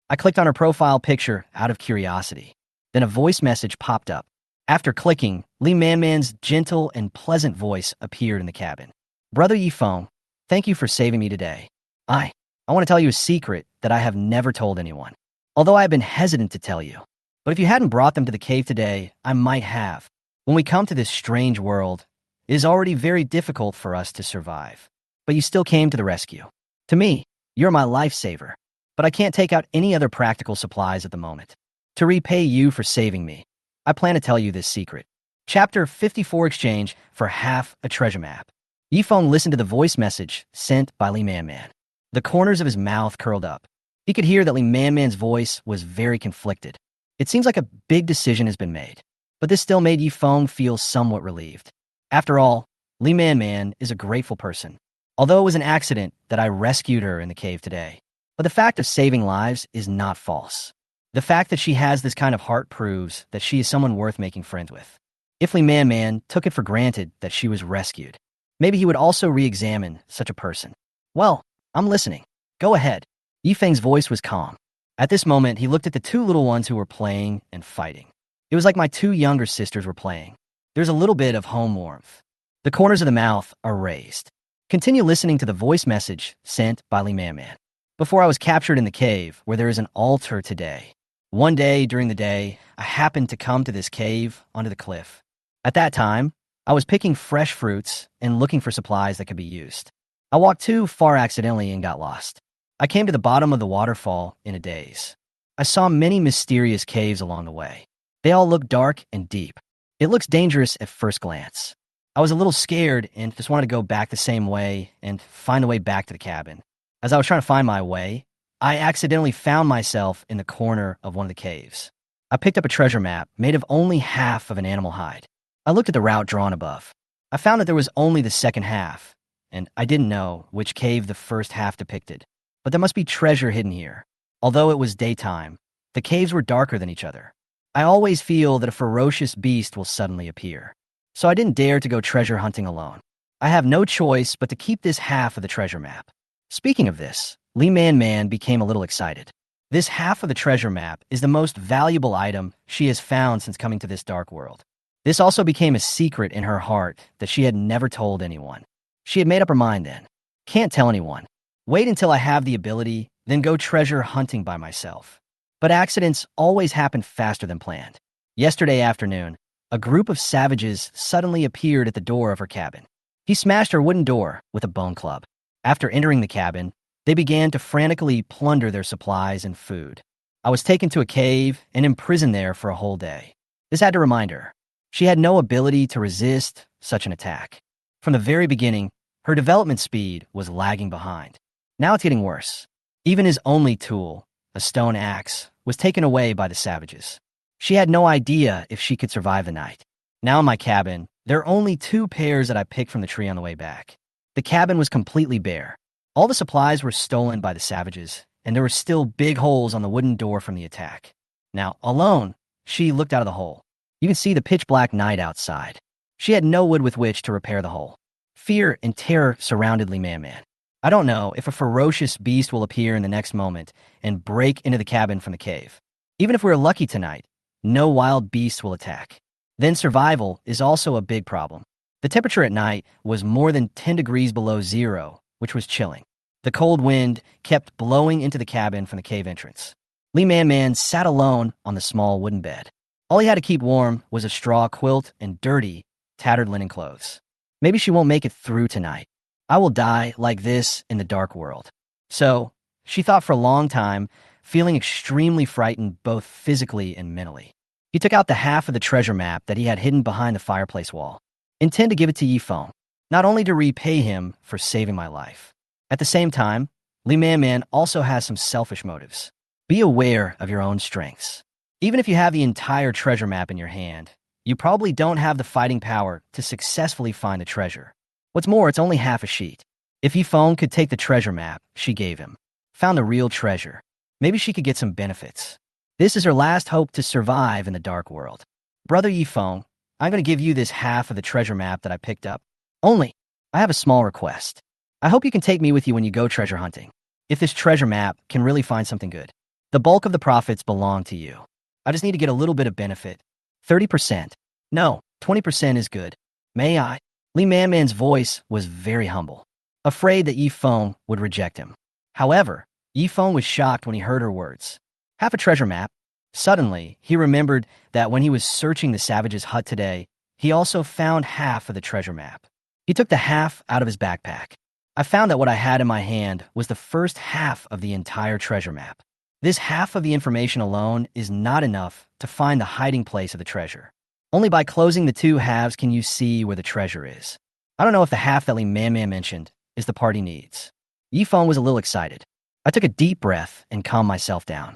Speaker 1: I clicked on her profile picture out of curiosity. Then a voice message popped up. After clicking, Li Man's gentle and pleasant voice appeared in the cabin. Brother Yifeng, thank you for saving me today. I want to tell you a secret that I have never told anyone. Although I have been hesitant to tell you. But if you hadn't brought them to the cave today, I might have. When we come to this strange world, it is already very difficult for us to survive. But you still came to the rescue. To me, you're my lifesaver. But I can't take out any other practical supplies at the moment. To repay you for saving me, I plan to tell you this secret. Chapter 54 Exchange for half a treasure map. Yifeng listened to the voice message sent by Li Man. The corners of his mouth curled up. He could hear that Li Man's voice was very conflicted. It seems like a big decision has been made. But this still made Yifeng feel somewhat relieved. After all, Li Man is a grateful person. Although it was an accident that I rescued her in the cave today. But the fact of saving lives is not false. The fact that she has this kind of heart proves that she is someone worth making friends with. If Li Man took it for granted that she was rescued, maybe he would also re-examine such a person. Well, I'm listening. Go ahead. Yifeng's voice was calm. At this moment, he looked at the two little ones who were playing and fighting. It was like my two younger sisters were playing. There's a little bit of home warmth. The corners of the mouth are raised. Continue listening to the voice message sent by Li Man. Before I was captured in the cave, where there is an altar today. One day during the day, I happened to come to this cave onto the cliff. At that time, I was picking fresh fruits and looking for supplies that could be used. I walked too far accidentally and got lost. I came to the bottom of the waterfall in a daze. I saw many mysterious caves along the way. They all looked dark and deep. It looks dangerous at first glance. I was a little scared and just wanted to go back the same way and find a way back to the cabin. As I was trying to find my way, I accidentally found myself in the corner of one of the caves. I picked up a treasure map made of only half of an animal hide. I looked at the route drawn above. I found that there was only the second half, and I didn't know which cave the first half depicted. But there must be treasure hidden here. Although it was daytime, the caves were darker than each other. I always feel that a ferocious beast will suddenly appear. So I didn't dare to go treasure hunting alone. I have no choice but to keep this half of the treasure map. Speaking of this, Li Man became a little excited. This half of the treasure map is the most valuable item she has found since coming to this dark world. This also became a secret in her heart that she had never told anyone. She had made up her mind then. Can't tell anyone. Wait until I have the ability, then go treasure hunting by myself. But accidents always happen faster than planned. Yesterday afternoon, a group of savages suddenly appeared at the door of her cabin. He smashed her wooden door with a bone club. After entering the cabin, they began to frantically plunder their supplies and food. I was taken to a cave and imprisoned there for a whole day. This had to remind her. She had no ability to resist such an attack. From the very beginning, her development speed was lagging behind. Now it's getting worse. Even his only tool, a stone axe, was taken away by the savages. She had no idea if she could survive the night. Now in my cabin, there are only 2 pears that I picked from the tree on the way back. The cabin was completely bare. All the supplies were stolen by the savages, and there were still big holes on the wooden door from the attack. Now, alone, she looked out of the hole. You can see the pitch-black night outside. She had no wood with which to repair the hole. Fear and terror surrounded Li Man. I don't know if a ferocious beast will appear in the next moment and break into the cabin from the cave. Even if we're lucky tonight, no wild beasts will attack. Then survival is also a big problem. The temperature at night was more than 10 degrees below zero, which was chilling. The cold wind kept blowing into the cabin from the cave entrance. Lee Man Man sat alone on the small wooden bed. All he had to keep warm was a straw quilt and dirty, tattered linen clothes. Maybe she won't make it through tonight. I will die like this in the dark world. So, she thought for a long time, feeling extremely frightened both physically and mentally. He took out the half of the treasure map that he had hidden behind the fireplace wall. Intend to give it to Yi Feng, not only to repay him for saving my life. At the same time, Lee Man Man also has some selfish motives. Be aware of your own strengths. Even if you have the entire treasure map in your hand, you probably don't have the fighting power to successfully find the treasure. What's more, it's only half a sheet. If Yi Feng could take the treasure map she gave him, found the real treasure, maybe she could get some benefits. This is her last hope to survive in the dark world. Brother Yi Feng, I'm going to give you this half of the treasure map that I picked up. Only, I have a small request. I hope you can take me with you when you go treasure hunting. If this treasure map can really find something good. The bulk of the profits belong to you. I just need to get a little bit of benefit. 30%. No, 20% is good. May I? Lee Man Man's voice was very humble, afraid that Yi Feng would reject him. However, Yi Feng was shocked when he heard her words. Half a treasure map. Suddenly, he remembered that when he was searching the savage's hut today, he also found half of the treasure map. He took the half out of his backpack. I found that what I had in my hand was the first half of the entire treasure map. This half of the information alone is not enough to find the hiding place of the treasure. Only by closing the two halves can you see where the treasure is. I don't know if the half that Lee Man Man mentioned is the part he needs. Yi Feng was a little excited. I took a deep breath and calmed myself down.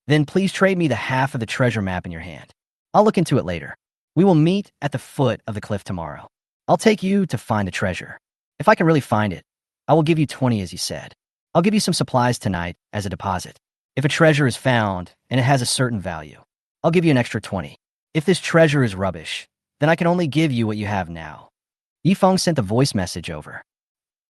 Speaker 1: Then please trade me the half of the treasure map in your hand. I'll look into it later. We will meet at the foot of the cliff tomorrow. I'll take you to find the treasure. If I can really find it, I will give you 20 as you said. I'll give you some supplies tonight as a deposit. If a treasure is found and it has a certain value, I'll give you an extra 20. If this treasure is rubbish, then I can only give you what you have now. Yi Feng sent the voice message over.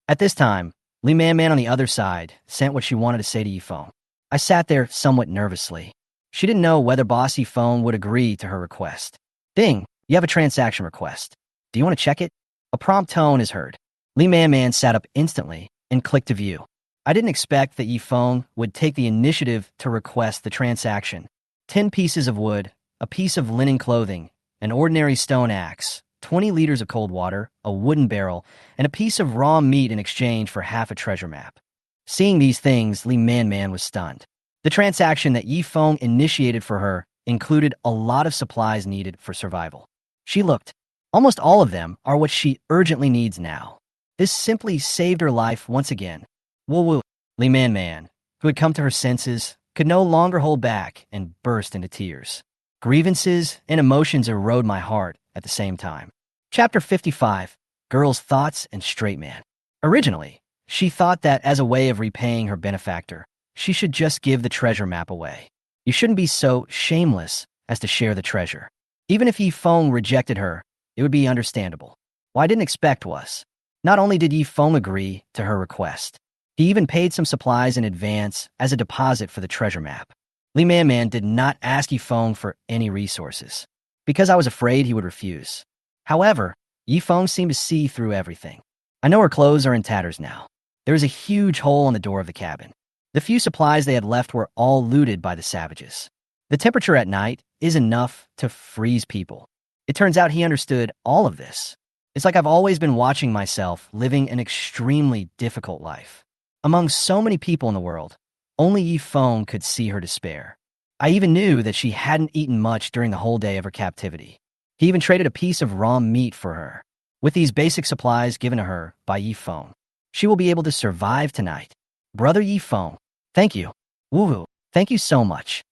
Speaker 1: At this time, Lee Man Man on the other side sent what she wanted to say to Yi Feng. I sat there somewhat nervously. She didn't know whether Boss Yi Feng would agree to her request. Ding, you have a transaction request. Do you want to check it? A prompt tone is heard. Lee Man Man sat up instantly and clicked to view. I didn't expect that Yi Feng would take the initiative to request the transaction. 10 pieces of wood, a piece of linen clothing, an ordinary stone axe, 20 liters of cold water, a wooden barrel, and a piece of raw meat in exchange for half a treasure map. Seeing these things, Lee Man Man was stunned. The transaction that Yi Feng initiated for her included a lot of supplies needed for survival. She looked. Almost all of them are what she urgently needs now. This simply saved her life once again. Woo-woo. Lee Man Man, who had come to her senses, could no longer hold back and burst into tears. Grievances and emotions erode my heart at the same time. Chapter 55, Girl's Thoughts and Straight Man. Originally, she thought that as a way of repaying her benefactor, she should just give the treasure map away. You shouldn't be so shameless as to share the treasure. Even if Yi Feng rejected her, it would be understandable. What I didn't expect was, not only did Yi Feng agree to her request, he even paid some supplies in advance as a deposit for the treasure map. Lee Man Man did not ask Yi Feng for any resources, because I was afraid he would refuse. However, Yi Feng seemed to see through everything. I know her clothes are in tatters now. There is a huge hole on the door of the cabin. The few supplies they had left were all looted by the savages. The temperature at night is enough to freeze people. It turns out he understood all of this. It's like I've always been watching myself living an extremely difficult life. Among so many people in the world, only Yi Feng could see her despair. I even knew that she hadn't eaten much during the whole day of her captivity. He even traded a piece of raw meat for her. With these basic supplies given to her by Yi Feng, she will be able to survive tonight. Brother Yi Feng, thank you. Woohoo, thank you so much.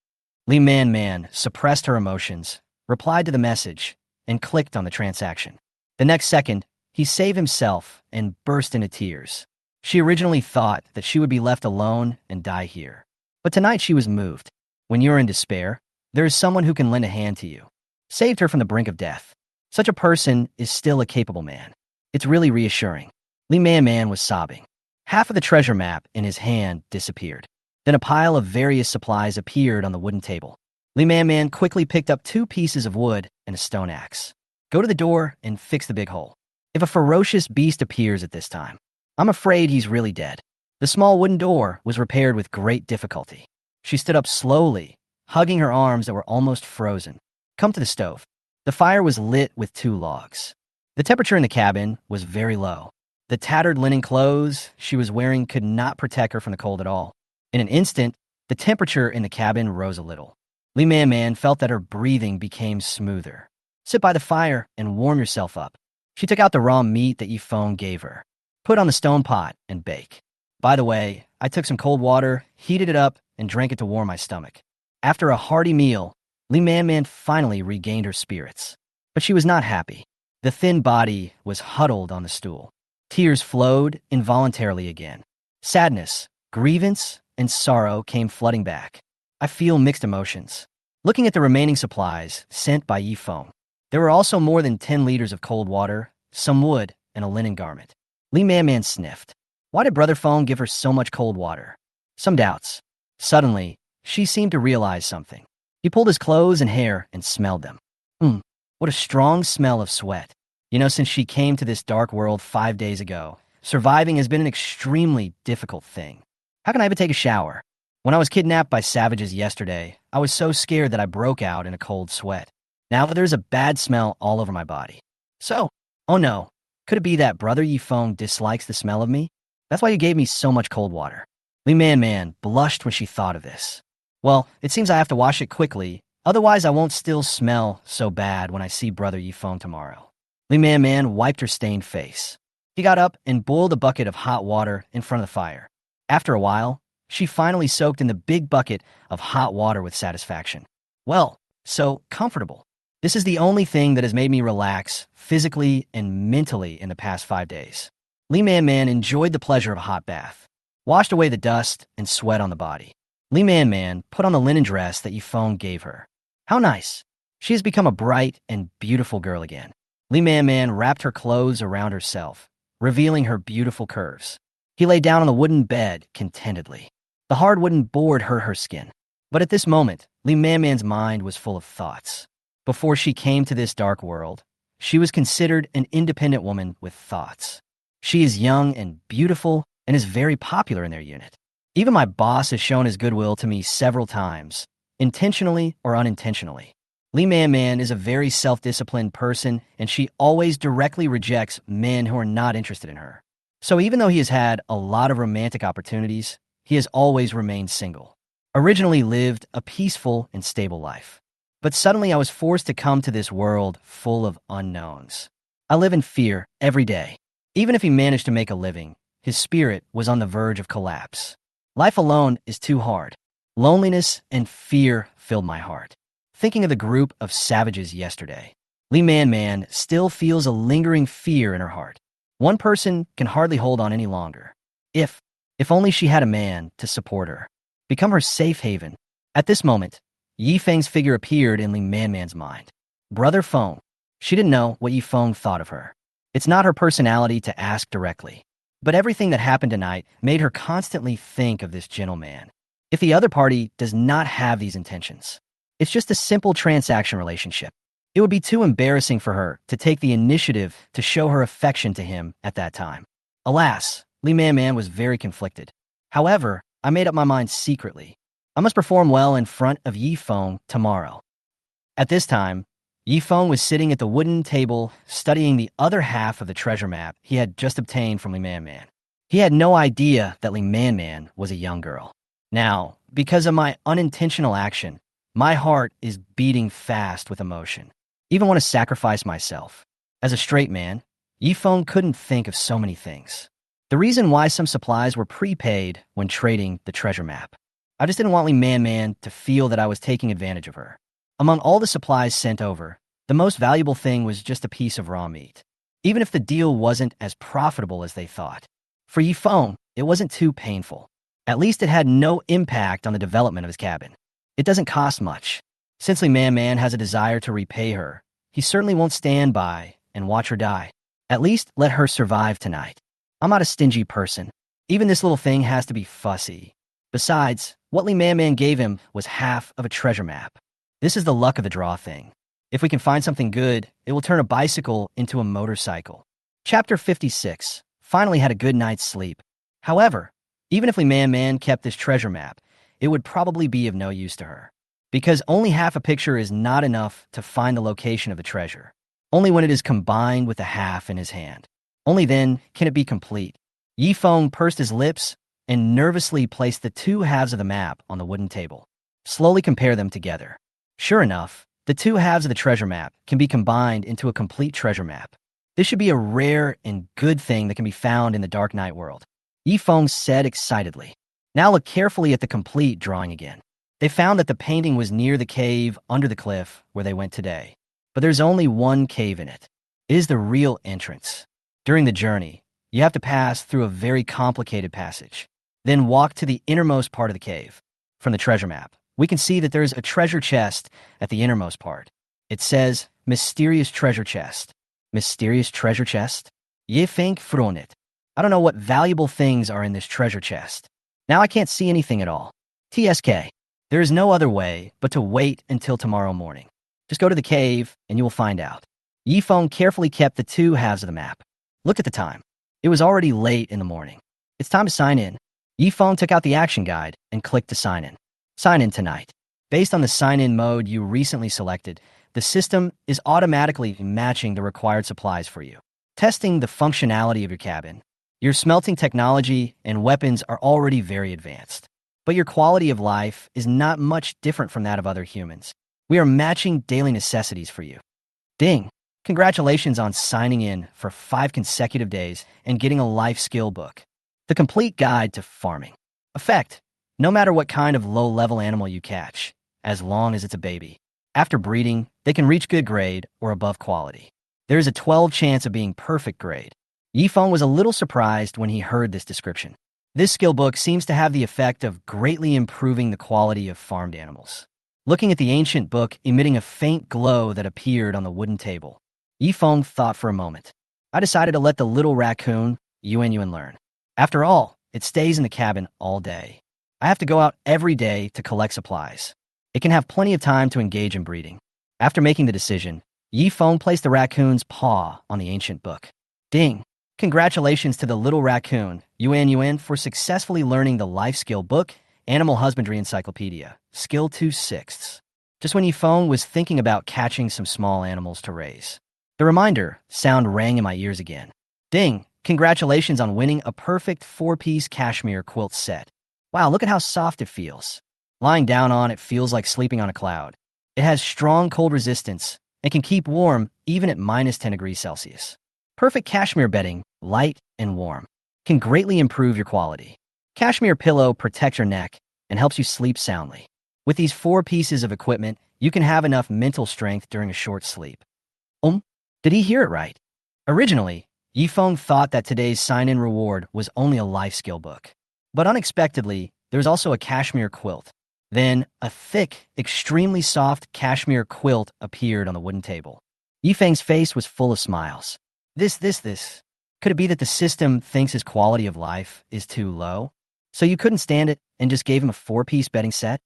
Speaker 1: Lee Man Man suppressed her emotions, replied to the message, and clicked on the transaction. The next second, he saved himself and burst into tears. She originally thought that she would be left alone and die here. But tonight she was moved. When you're in despair, there is someone who can lend a hand to you. Saved her from the brink of death. Such a person is still a capable man. It's really reassuring. Lee Man Man was sobbing. Half of the treasure map in his hand disappeared. Then a pile of various supplies appeared on the wooden table. Lee Man Man quickly picked up 2 pieces of wood and a stone axe. Go to the door and fix the big hole. If a ferocious beast appears at this time, I'm afraid he's really dead. The small wooden door was repaired with great difficulty. She stood up slowly, hugging her arms that were almost frozen. Come to the stove. The fire was lit with 2 logs. The temperature in the cabin was very low. The tattered linen clothes she was wearing could not protect her from the cold at all. In an instant, the temperature in the cabin rose a little. Lee Man Man felt that her breathing became smoother. Sit by the fire and warm yourself up. She took out the raw meat that Yi Feng gave her. Put on the stone pot and bake. By the way, I took some cold water, heated it up, and drank it to warm my stomach. After a hearty meal, Lee Man Man finally regained her spirits. But she was not happy. The thin body was huddled on the stool. Tears flowed involuntarily again. Sadness, grievance, and sorrow came flooding back. I feel mixed emotions. Looking at the remaining supplies sent by Yi Feng, there were also more than 10 liters of cold water, some wood, and a linen garment. Lee Man Man sniffed. Why did Brother Feng give her so much cold water? Some doubts. Suddenly, she seemed to realize something. He pulled his clothes and hair and smelled them. What a strong smell of sweat. Since she came to this dark world 5 days ago, surviving has been an extremely difficult thing. How can I even take a shower? When I was kidnapped by savages yesterday, I was so scared that I broke out in a cold sweat. Now there's a bad smell all over my body. Oh no, could it be that Brother Yi Feng dislikes the smell of me? That's why you gave me so much cold water. Lee Man Man blushed when she thought of this. Well, it seems I have to wash it quickly, otherwise I won't still smell so bad when I see Brother Yi Feng tomorrow. Lee Man Man wiped her stained face. He got up and boiled a bucket of hot water in front of the fire. After a while, she finally soaked in the big bucket of hot water with satisfaction. Well, so comfortable. This is the only thing that has made me relax physically and mentally in the past 5 days. Lee Man Man enjoyed the pleasure of a hot bath, washed away the dust and sweat on the body. Lee Man Man put on the linen dress that Yi Feng gave her. How nice. She has become a bright and beautiful girl again. Lee Man Man wrapped her clothes around herself, revealing her beautiful curves. He lay down on the wooden bed contentedly. The hard wooden board hurt her skin. But at this moment, Lee Man Man's mind was full of thoughts. Before she came to this dark world, she was considered an independent woman with thoughts. She is young and beautiful and is very popular in their unit. Even my boss has shown his goodwill to me several times, intentionally or unintentionally. Lee Man Man is a very self-disciplined person, and she always directly rejects men who are not interested in her. So even though he has had a lot of romantic opportunities, he has always remained single. Originally lived a peaceful and stable life. But suddenly I was forced to come to this world full of unknowns. I live in fear every day. Even if he managed to make a living, his spirit was on the verge of collapse. Life alone is too hard. Loneliness and fear filled my heart. Thinking of the group of savages yesterday, Lee Man Man still feels a lingering fear in her heart. One person can hardly hold on any longer. If only she had a man to support her, become her safe haven. At this moment, Yi Feng's figure appeared in Lee Man Man's mind. Brother Feng. She didn't know what Yi Feng thought of her. It's not her personality to ask directly. But everything that happened tonight made her constantly think of this gentleman. If the other party does not have these intentions, it's just a simple transaction relationship. It would be too embarrassing for her to take the initiative to show her affection to him at that time. Alas, Lee Man Man was very conflicted. However, I made up my mind secretly. I must perform well in front of Yi Feng tomorrow. At this time, Yi Feng was sitting at the wooden table studying the other half of the treasure map he had just obtained from Lee Man Man. He had no idea that Lee Man Man was a young girl. Now, because of my unintentional action, my heart is beating fast with emotion. Even want to sacrifice myself. As a straight man, Yi Feng couldn't think of so many things. The reason why some supplies were prepaid when trading the treasure map. I just didn't want Lee Man Man to feel that I was taking advantage of her. Among all the supplies sent over, the most valuable thing was just a piece of raw meat. Even if the deal wasn't as profitable as they thought. For Yi Feng, it wasn't too painful. At least it had no impact on the development of his cabin. It doesn't cost much. Since Lee Man Man has a desire to repay her, he certainly won't stand by and watch her die. At least let her survive tonight. I'm not a stingy person. Even this little thing has to be fussy. Besides, what Lee Man Man gave him was half of a treasure map. This is the luck of the draw thing. If we can find something good, it will turn a bicycle into a motorcycle. Chapter 56. Finally had a good night's sleep. However, even if Lee Man Man kept this treasure map, it would probably be of no use to her. Because only half a picture is not enough to find the location of the treasure. Only when it is combined with the half in his hand. Only then can it be complete. Yi Feng pursed his lips and nervously placed the two halves of the map on the wooden table. Slowly compare them together. Sure enough, the two halves of the treasure map can be combined into a complete treasure map. This should be a rare and good thing that can be found in the Dark Night world. Yi Feng said excitedly. Now look carefully at the complete drawing again. They found that the painting was near the cave under the cliff where they went today. But there's only one cave in it. It is the real entrance. During the journey, you have to pass through a very complicated passage. Then walk to the innermost part of the cave. From the treasure map, we can see that there is a treasure chest at the innermost part. It says, Mysterious Treasure Chest. Mysterious treasure chest? Ye think från it. I don't know what valuable things are in this treasure chest. Now I can't see anything at all. TSK. There is no other way but to wait until tomorrow morning. Just go to the cave and you will find out. Yi Feng carefully kept the two halves of the map. Look at the time. It was already late in the morning. It's time to sign in. Yi Feng took out the action guide and clicked to sign in. Sign in tonight. Based on the sign-in mode you recently selected, the system is automatically matching the required supplies for you. Testing the functionality of your cabin. Your smelting technology and weapons are already very advanced. But your quality of life is not much different from that of other humans. We are matching daily necessities for you. Ding! Congratulations on signing in for 5 consecutive days and getting a life skill book. The complete guide to farming. Effect. No matter what kind of low-level animal you catch, as long as it's a baby. After breeding, they can reach good grade or above quality. There is a 12 chance of being perfect grade. Yi Feng was a little surprised when he heard this description. This skill book seems to have the effect of greatly improving the quality of farmed animals. Looking at the ancient book emitting a faint glow that appeared on the wooden table, Yi Feng thought for a moment. I decided to let the little raccoon, Yuan learn. After all, it stays in the cabin all day. I have to go out every day to collect supplies. It can have plenty of time to engage in breeding. After making the decision, Yi Feng placed the raccoon's paw on the ancient book. Ding! Congratulations to the little raccoon, Yuan, for successfully learning the life skill book, Animal Husbandry Encyclopedia, Skill 2/6. Just when Yi Feng was thinking about catching some small animals to raise. The reminder sound rang in my ears again. Ding! Congratulations on winning a perfect 4-piece cashmere quilt set. Wow, look at how soft it feels. Lying down on it feels like sleeping on a cloud. It has strong cold resistance and can keep warm even at minus 10 degrees Celsius. Perfect cashmere bedding, light and warm, can greatly improve your quality. Cashmere pillow protects your neck and helps you sleep soundly. With these 4 pieces of equipment, you can have enough mental strength during a short sleep. Did he hear it right? Originally, Yi Feng thought that today's sign-in reward was only a life skill book. But unexpectedly, there's also a cashmere quilt. Then, a thick, extremely soft cashmere quilt appeared on the wooden table. Yi Feng's face was full of smiles. This. Could it be that the system thinks his quality of life is too low? So you couldn't stand it and just gave him a 4-piece bedding set?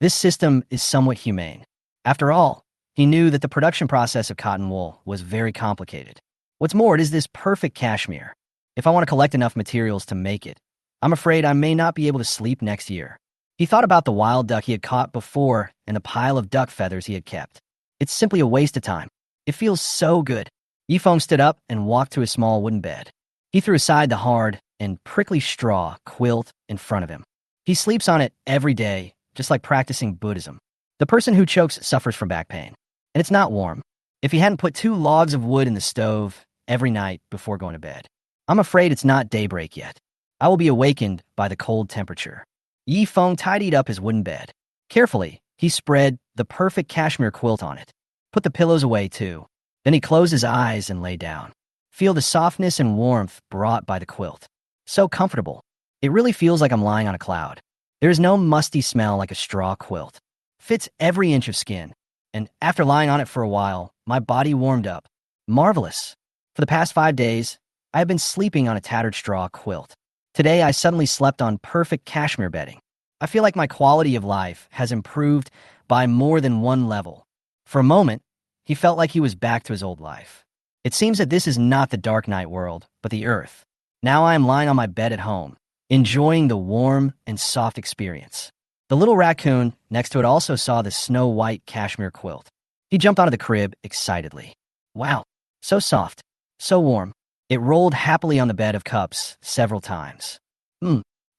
Speaker 1: This system is somewhat humane. After all, he knew that the production process of cotton wool was very complicated. What's more, it is this perfect cashmere. If I want to collect enough materials to make it, I'm afraid I may not be able to sleep next year. He thought about the wild duck he had caught before and the pile of duck feathers he had kept. It's simply a waste of time. It feels so good. Yi Feng stood up and walked to his small wooden bed. He threw aside the hard and prickly straw quilt in front of him. He sleeps on it every day, just like practicing Buddhism. The person who chokes suffers from back pain. And it's not warm. If he hadn't put 2 logs of wood in the stove every night before going to bed. I'm afraid it's not daybreak yet. I will be awakened by the cold temperature. Yi Feng tidied up his wooden bed. Carefully, he spread the perfect cashmere quilt on it. Put the pillows away, too. Then he closed his eyes and lay down. Feel the softness and warmth brought by the quilt. So comfortable. It really feels like I'm lying on a cloud. There is no musty smell like a straw quilt. Fits every inch of skin. And after lying on it for a while, my body warmed up. Marvelous. For the past 5 days, I have been sleeping on a tattered straw quilt. Today, I suddenly slept on perfect cashmere bedding. I feel like my quality of life has improved by more than one level. For a moment, he felt like he was back to his old life. It seems that this is not the dark night world, but the earth. Now I am lying on my bed at home, enjoying the warm and soft experience. The little raccoon next to it also saw the snow-white cashmere quilt. He jumped out of the crib excitedly. Wow, so soft, so warm. It rolled happily on the bed of cups several times.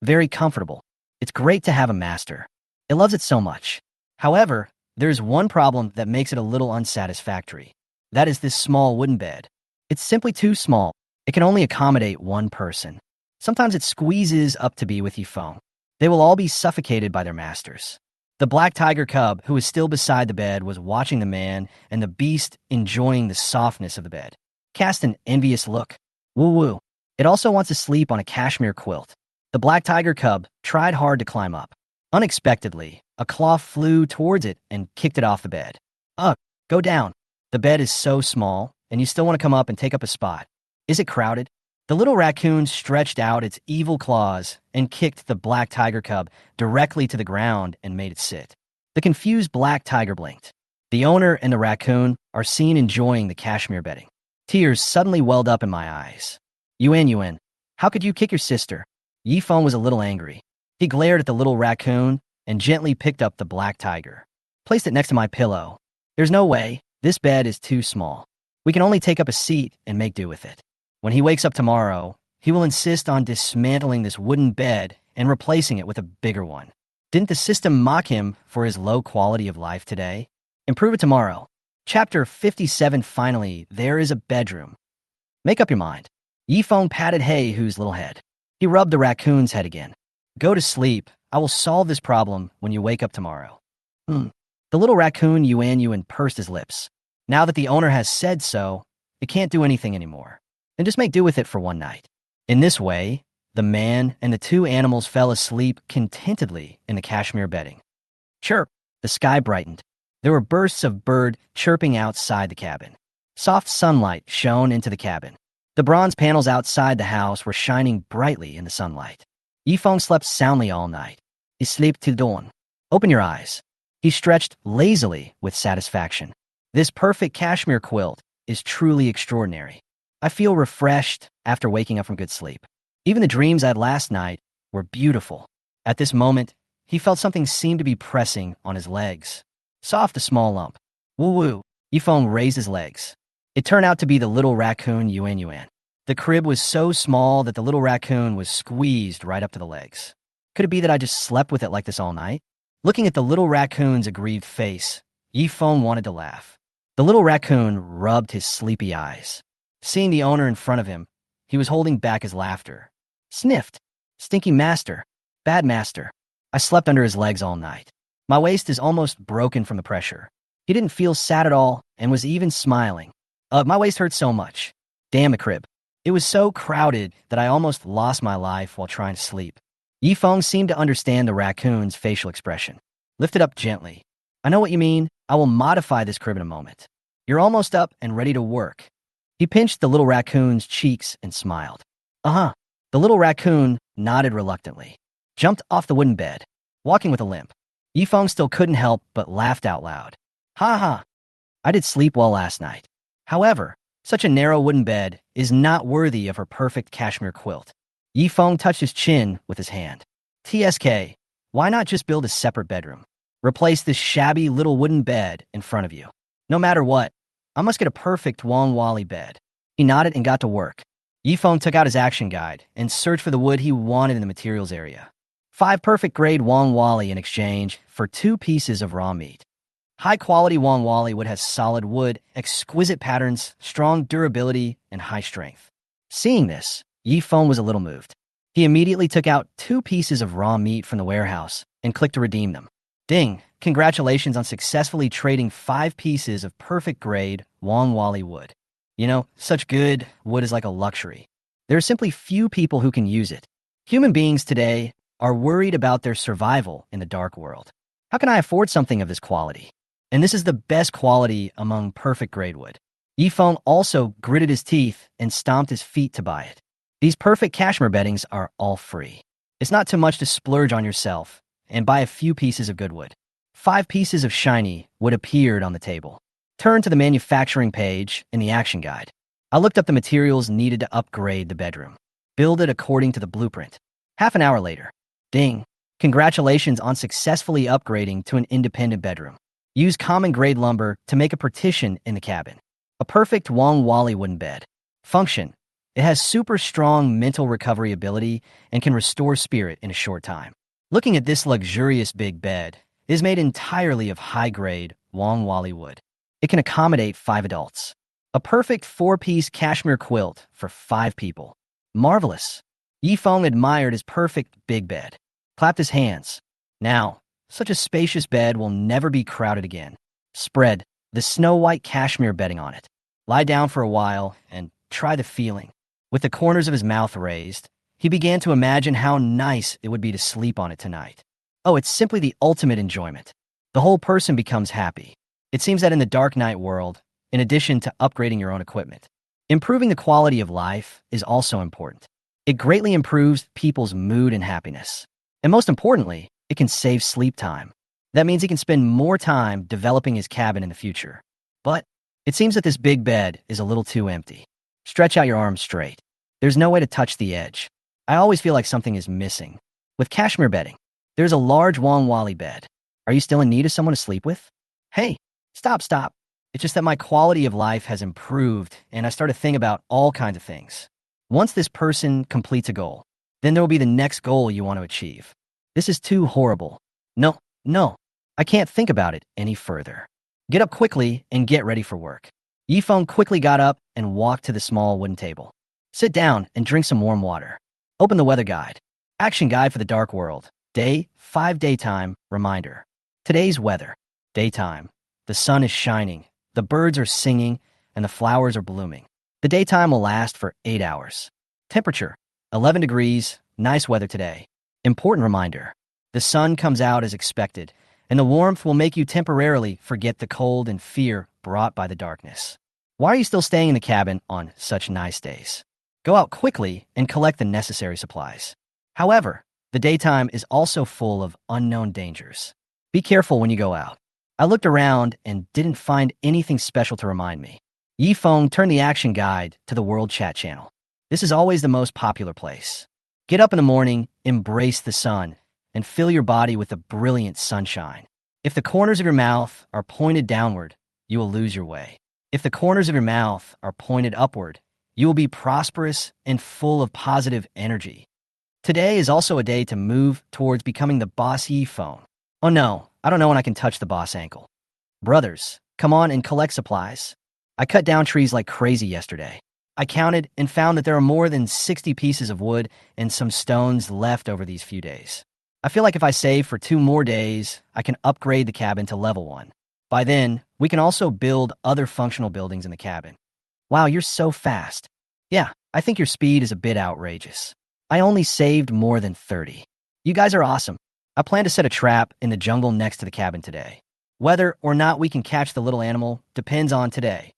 Speaker 1: Very comfortable. It's great to have a master. It loves it so much. However, there's one problem that makes it a little unsatisfactory. That is this small wooden bed. It's simply too small. It can only accommodate one person. Sometimes it squeezes up to be with Yifeng. They will all be suffocated by their masters. The black tiger cub, who was still beside the bed, was watching the man and the beast enjoying the softness of the bed. Cast an envious look. Woo-woo. It also wants to sleep on a cashmere quilt. The black tiger cub tried hard to climb up. Unexpectedly, a claw flew towards it and kicked it off the bed. Ugh, go down. The bed is so small, and you still want to come up and take up a spot. Is it crowded? The little raccoon stretched out its evil claws and kicked the black tiger cub directly to the ground and made it sit. The confused black tiger blinked. The owner and the raccoon are seen enjoying the cashmere bedding. Tears suddenly welled up in my eyes. Yuan, how could you kick your sister? Yifeng was a little angry. He glared at the little raccoon and gently picked up the black tiger. Placed it next to my pillow. There's no way. This bed is too small. We can only take up a seat and make do with it. When he wakes up tomorrow, he will insist on dismantling this wooden bed and replacing it with a bigger one. Didn't the system mock him for his low quality of life today? Improve it tomorrow. Chapter 57. Finally, there is a bedroom. Make up your mind. Yifeng patted Hey-Hu's little head. He rubbed the raccoon's head again. Go to sleep. I will solve this problem when you wake up tomorrow. The little raccoon Yuan pursed his lips. Now that the owner has said so, it can't do anything anymore. Then just make do with it for one night. In this way, the man and the two animals fell asleep contentedly in the cashmere bedding. Chirp! The sky brightened. There were bursts of bird chirping outside the cabin. Soft sunlight shone into the cabin. The bronze panels outside the house were shining brightly in the sunlight. Yifeng slept soundly all night. He slept till dawn. Open your eyes. He stretched lazily with satisfaction. This perfect cashmere quilt is truly extraordinary. I feel refreshed after waking up from good sleep. Even the dreams I had last night were beautiful. At this moment, he felt something seem to be pressing on his legs. Soft, a small lump. Woo-woo. Yifeng raised his legs. It turned out to be the little raccoon Yuan. The crib was so small that the little raccoon was squeezed right up to the legs. Could it be that I just slept with it like this all night? Looking at the little raccoon's aggrieved face, Yifeng wanted to laugh. The little raccoon rubbed his sleepy eyes. Seeing the owner in front of him, he was holding back his laughter. Sniffed. Stinky master. Bad master. I slept under his legs all night. My waist is almost broken from the pressure. He didn't feel sad at all and was even smiling. My waist hurt so much. Damn the crib. It was so crowded that I almost lost my life while trying to sleep. Yifeng seemed to understand the raccoon's facial expression. Lift it up gently. I know what you mean. I will modify this crib in a moment. You're almost up and ready to work. He pinched the little raccoon's cheeks and smiled. Uh-huh. The little raccoon nodded reluctantly, jumped off the wooden bed, walking with a limp. Yifeng still couldn't help but laughed out loud. Ha ha. I did sleep well last night. However, such a narrow wooden bed is not worthy of her perfect cashmere quilt. Yifeng touched his chin with his hand. TSK, why not just build a separate bedroom? Replace this shabby little wooden bed in front of you. No matter what, I must get a perfect Wang Wali bed. He nodded and got to work. Yifeng took out his action guide and searched for the wood he wanted in the materials area. 5 perfect grade Wang Wali in exchange for 2 pieces of raw meat. High-quality Wang Wali wood has solid wood, exquisite patterns, strong durability, and high strength. Seeing this, Yifeng was a little moved. He immediately took out 2 pieces of raw meat from the warehouse and clicked to redeem them. Ding! Congratulations on successfully trading 5 pieces of perfect grade Wang Wali wood. You know, such good wood is like a luxury. There are simply few people who can use it. Human beings today are worried about their survival in the dark world. How can I afford something of this quality? And this is the best quality among perfect grade wood. Yifeng also gritted his teeth and stomped his feet to buy it. These perfect cashmere beddings are all free. It's not too much to splurge on yourself and buy a few pieces of good wood. 5 pieces of shiny wood appeared on the table. Turn to the manufacturing page in the action guide. I looked up the materials needed to upgrade the bedroom. Build it according to the blueprint. Half an hour later. Ding. Congratulations on successfully upgrading to an independent bedroom. Use common grade lumber to make a partition in the cabin. A perfect Wong Wally wooden bed. Function. It has super strong mental recovery ability and can restore spirit in a short time. Looking at this luxurious big bed, it is made entirely of high-grade Wong Wally wood. It can accommodate 5 adults. A perfect 4-piece cashmere quilt for 5 people. Marvelous. Yifeng admired his perfect big bed. Clapped his hands. Now, such a spacious bed will never be crowded again. Spread the snow-white cashmere bedding on it. Lie down for a while and try the feeling. With the corners of his mouth raised, he began to imagine how nice it would be to sleep on it tonight. Oh, it's simply the ultimate enjoyment. The whole person becomes happy. It seems that in the Dark Knight world, in addition to upgrading your own equipment, improving the quality of life is also important. It greatly improves people's mood and happiness. And most importantly, it can save sleep time. That means he can spend more time developing his cabin in the future. But it seems that this big bed is a little too empty. Stretch out your arms straight. There's no way to touch the edge. I always feel like something is missing. With cashmere bedding, there's a large Wong Wally bed. Are you still in need of someone to sleep with? Hey, stop. It's just that my quality of life has improved, and I start to think about all kinds of things. Once this person completes a goal, then there will be the next goal you want to achieve. This is too horrible. No, I can't think about it any further. Get up quickly and get ready for work. Yifeng quickly got up and walked to the small wooden table. Sit down and drink some warm water. Open the weather guide. Action guide for the dark world. Day 5 daytime reminder. Today's weather. Daytime. The sun is shining, the birds are singing, and the flowers are blooming. The daytime will last for 8 hours. Temperature. 11 degrees. Nice weather today. Important reminder. The sun comes out as expected, and the warmth will make you temporarily forget the cold and fear brought by the darkness. Why are you still staying in the cabin on such nice days? Go out quickly and collect the necessary supplies. However, the daytime is also full of unknown dangers. Be careful when you go out. I looked around and didn't find anything special to remind me. Yifeng turned the action guide to the World Chat channel. This is always the most popular place. Get up in the morning, embrace the sun, and fill your body with the brilliant sunshine. If the corners of your mouth are pointed downward, you will lose your way. If the corners of your mouth are pointed upward, you will be prosperous and full of positive energy. Today is also a day to move towards becoming the boss Yifeng. Oh no, I don't know when I can touch the boss ankle. Brothers, come on and collect supplies. I cut down trees like crazy yesterday. I counted and found that there are more than 60 pieces of wood and some stones left over these few days. I feel like if I save for 2 more days, I can upgrade the cabin to level 1. By then, we can also build other functional buildings in the cabin. Wow, you're so fast. Yeah, I think your speed is a bit outrageous. I only saved more than 30. You guys are awesome. I plan to set a trap in the jungle next to the cabin today. Whether or not we can catch the little animal depends on today.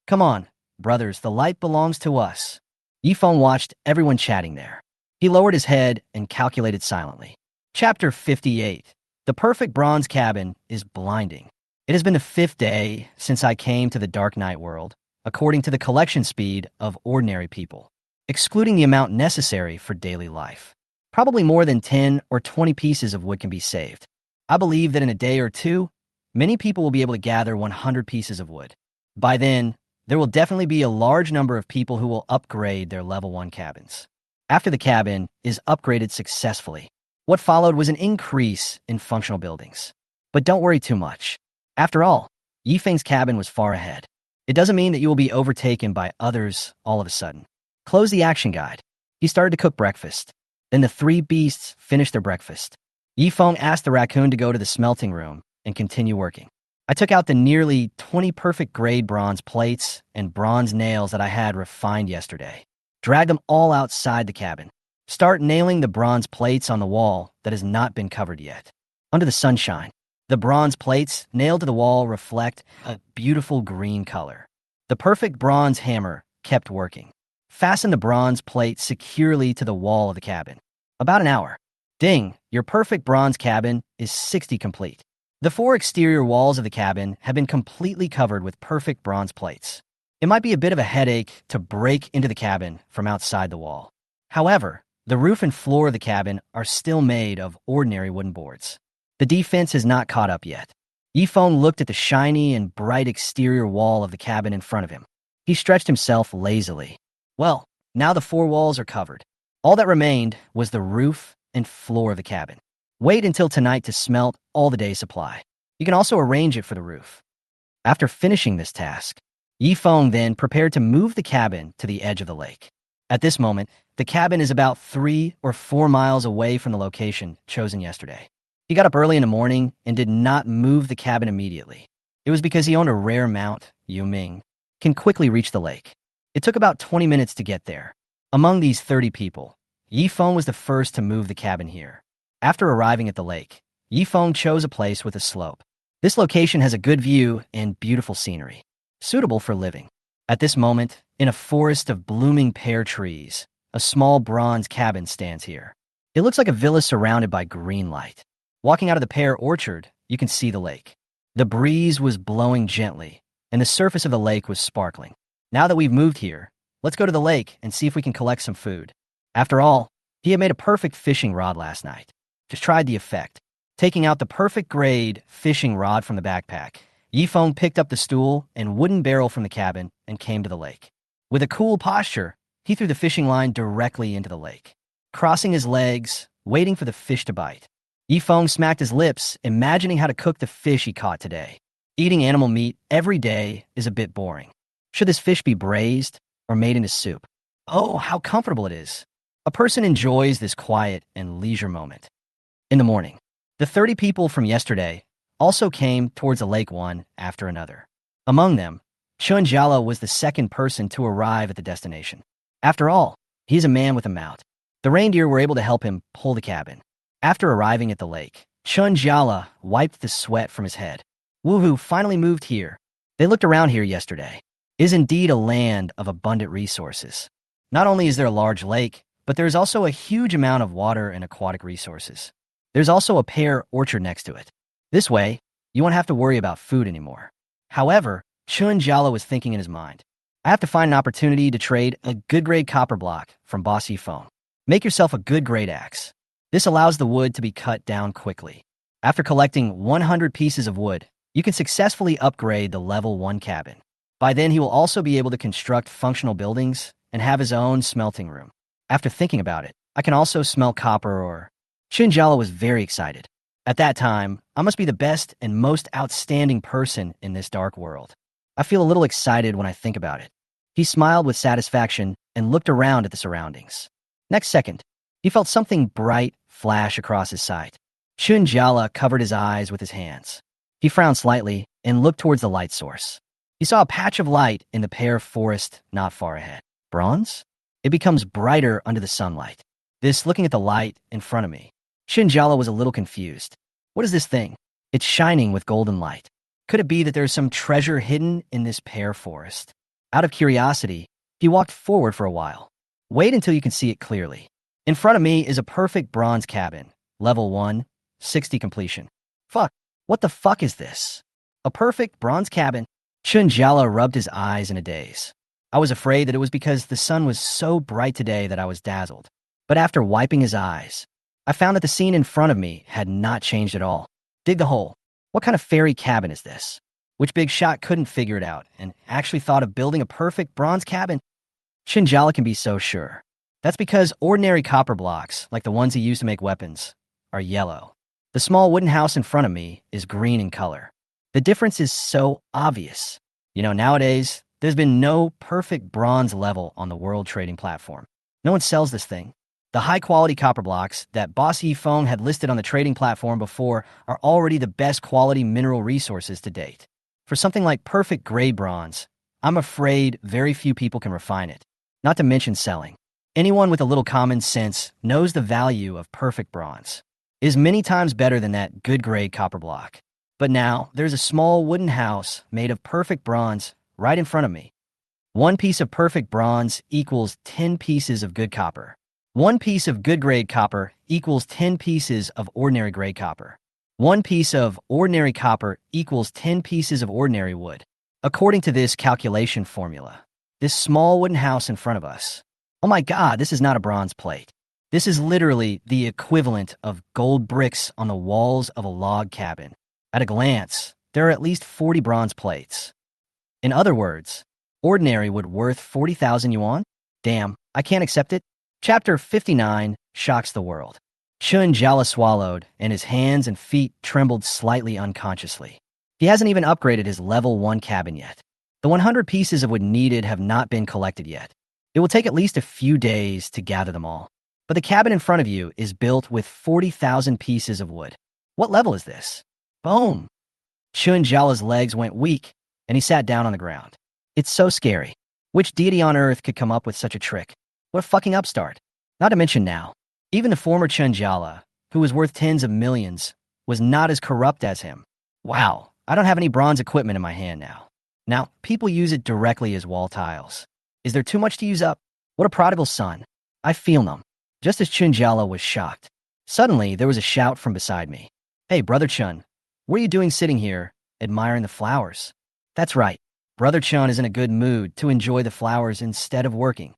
Speaker 1: Come on, brothers, the light belongs to us. Yifeng watched everyone chatting there. He lowered his head and calculated silently. Chapter 58. The perfect bronze cabin is blinding. It has been the 5th day since I came to the Dark Knight world, according to the collection speed of ordinary people, excluding the amount necessary for daily life. Probably more than 10 or 20 pieces of wood can be saved. I believe that in a day or 2, many people will be able to gather 100 pieces of wood. By then, there will definitely be a large number of people who will upgrade their level 1 cabins. After the cabin is upgraded successfully, what followed was an increase in functional buildings. But don't worry too much. After all, Yifeng's cabin was far ahead. It doesn't mean that you will be overtaken by others all of a sudden. Close the action guide. He started to cook breakfast. Then the 3 beasts finished their breakfast. Yifeng asked the raccoon to go to the smelting room and continue working. I took out the nearly 20 perfect grade bronze plates and bronze nails that I had refined yesterday. Drag them all outside the cabin. Start nailing the bronze plates on the wall that has not been covered yet. Under the sunshine, the bronze plates nailed to the wall reflect a beautiful green color. The perfect bronze hammer kept working. Fasten the bronze plate securely to the wall of the cabin. About an hour. Ding, your perfect bronze cabin is 60 complete. The 4 exterior walls of the cabin have been completely covered with perfect bronze plates. It might be a bit of a headache to break into the cabin from outside the wall. However, the roof and floor of the cabin are still made of ordinary wooden boards. The defense has not caught up yet. Yifeng looked at the shiny and bright exterior wall of the cabin in front of him. He stretched himself lazily. Well, now the 4 walls are covered. All that remained was the roof and floor of the cabin. Wait until tonight to smelt all the day's supply. You can also arrange it for the roof. After finishing this task, Yifeng then prepared to move the cabin to the edge of the lake. At this moment, the cabin is about 3 or 4 miles away from the location chosen yesterday. He got up early in the morning and did not move the cabin immediately. It was because he owned a rare mount, Yuming, can quickly reach the lake. It took about 20 minutes to get there. Among these 30 people, Yifeng was the first to move the cabin here. After arriving at the lake, Yifeng chose a place with a slope. This location has a good view and beautiful scenery, suitable for living. At this moment, in a forest of blooming pear trees, a small bronze cabin stands here. It looks like a villa surrounded by green light. Walking out of the pear orchard, you can see the lake. The breeze was blowing gently, and the surface of the lake was sparkling. Now that we've moved here, let's go to the lake and see if we can collect some food. After all, he had made a perfect fishing rod last night. Just tried the effect. Taking out the perfect grade fishing rod from the backpack, Yifeng picked up the stool and wooden barrel from the cabin and came to the lake. With a cool posture, he threw the fishing line directly into the lake. Crossing his legs, waiting for the fish to bite, Yifeng smacked his lips, imagining how to cook the fish he caught today. Eating animal meat every day is a bit boring. Should this fish be braised or made into soup? Oh, how comfortable it is. A person enjoys this quiet and leisure moment. In the morning, the 30 people from yesterday also came towards the lake one after another. Among them, Chunjala was the second person to arrive at the destination. After all, he's a man with a mount. The reindeer were able to help him pull the cabin. After arriving at the lake, Chunjala wiped the sweat from his head. Woohoo finally moved here. They looked around here yesterday. It is indeed a land of abundant resources. Not only is there a large lake, but there is also a huge amount of water and aquatic resources. There's also a pear orchard next to it. This way, you won't have to worry about food anymore. However, Chunjala was thinking in his mind, I have to find an opportunity to trade a good grade copper block from Boss Yifeng. Make yourself a good grade axe. This allows the wood to be cut down quickly. After collecting 100 pieces of wood, you can successfully upgrade the level 1 cabin. By then, he will also be able to construct functional buildings and have his own smelting room. After thinking about it, I can also smelt copper or... Chunjala was very excited. At that time, I must be the best and most outstanding person in this dark world. I feel a little excited when I think about it. He smiled with satisfaction and looked around at the surroundings. Next second, he felt something bright flash across his sight. Chunjala covered his eyes with his hands. He frowned slightly and looked towards the light source. He saw a patch of light in the pear forest not far ahead. Bronze? It becomes brighter under the sunlight. Looking at the light in front of me. Chunjala was a little confused. What is this thing? It's shining with golden light. Could it be that there's some treasure hidden in this pear forest? Out of curiosity, he walked forward for a while. Wait until you can see it clearly. In front of me is a perfect bronze cabin. Level 1, 60 completion. Fuck, what the fuck is this? A perfect bronze cabin? Chunjala rubbed his eyes in a daze. I was afraid that it was because the sun was so bright today that I was dazzled. But after wiping his eyes, I found that the scene in front of me had not changed at all. Dig the hole. What kind of fairy cabin is this? Which big shot couldn't figure it out and actually thought of building a perfect bronze cabin? Chunjala can be so sure. That's because ordinary copper blocks, like the ones he used to make weapons, are yellow. The small wooden house in front of me is green in color. The difference is so obvious. Nowadays, there's been no perfect bronze level on the world trading platform. No one sells this thing. The high-quality copper blocks that Boss Yifeng had listed on the trading platform before are already the best quality mineral resources to date. For something like perfect grade bronze, I'm afraid very few people can refine it, not to mention selling. Anyone with a little common sense knows the value of perfect bronze. It is many times better than that good grade copper block. But now, there's a small wooden house made of perfect bronze right in front of me. 1 piece of perfect bronze equals 10 pieces of good copper. 1 piece of good grade copper equals 10 pieces of ordinary grade copper. 1 piece of ordinary copper equals 10 pieces of ordinary wood. According to this calculation formula, this small wooden house in front of us, oh my god, this is not a bronze plate. This is literally the equivalent of gold bricks on the walls of a log cabin. At a glance, there are at least 40 bronze plates. In other words, ordinary wood worth 40,000 yuan? Damn, I can't accept it. Chapter 59 shocks the world. Chun Jala swallowed, and his hands and feet trembled slightly unconsciously. He hasn't even upgraded his level 1 cabin yet. The 100 pieces of wood needed have not been collected yet. It will take at least a few days to gather them all. But the cabin in front of you is built with 40,000 pieces of wood. What level is this? Boom! Chun Jala's legs went weak, and he sat down on the ground. It's so scary. Which deity on earth could come up with such a trick? What a fucking upstart. Not to mention now, even the former Chun Jala, who was worth tens of millions, was not as corrupt as him. Wow, I don't have any bronze equipment in my hand now. Now, people use it directly as wall tiles. Is there too much to use up? What a prodigal son. I feel numb. Just as Chun Jala was shocked, suddenly there was a shout from beside me. Hey, Brother Chun, what are you doing sitting here, admiring the flowers? That's right. Brother Chun is in a good mood to enjoy the flowers instead of working.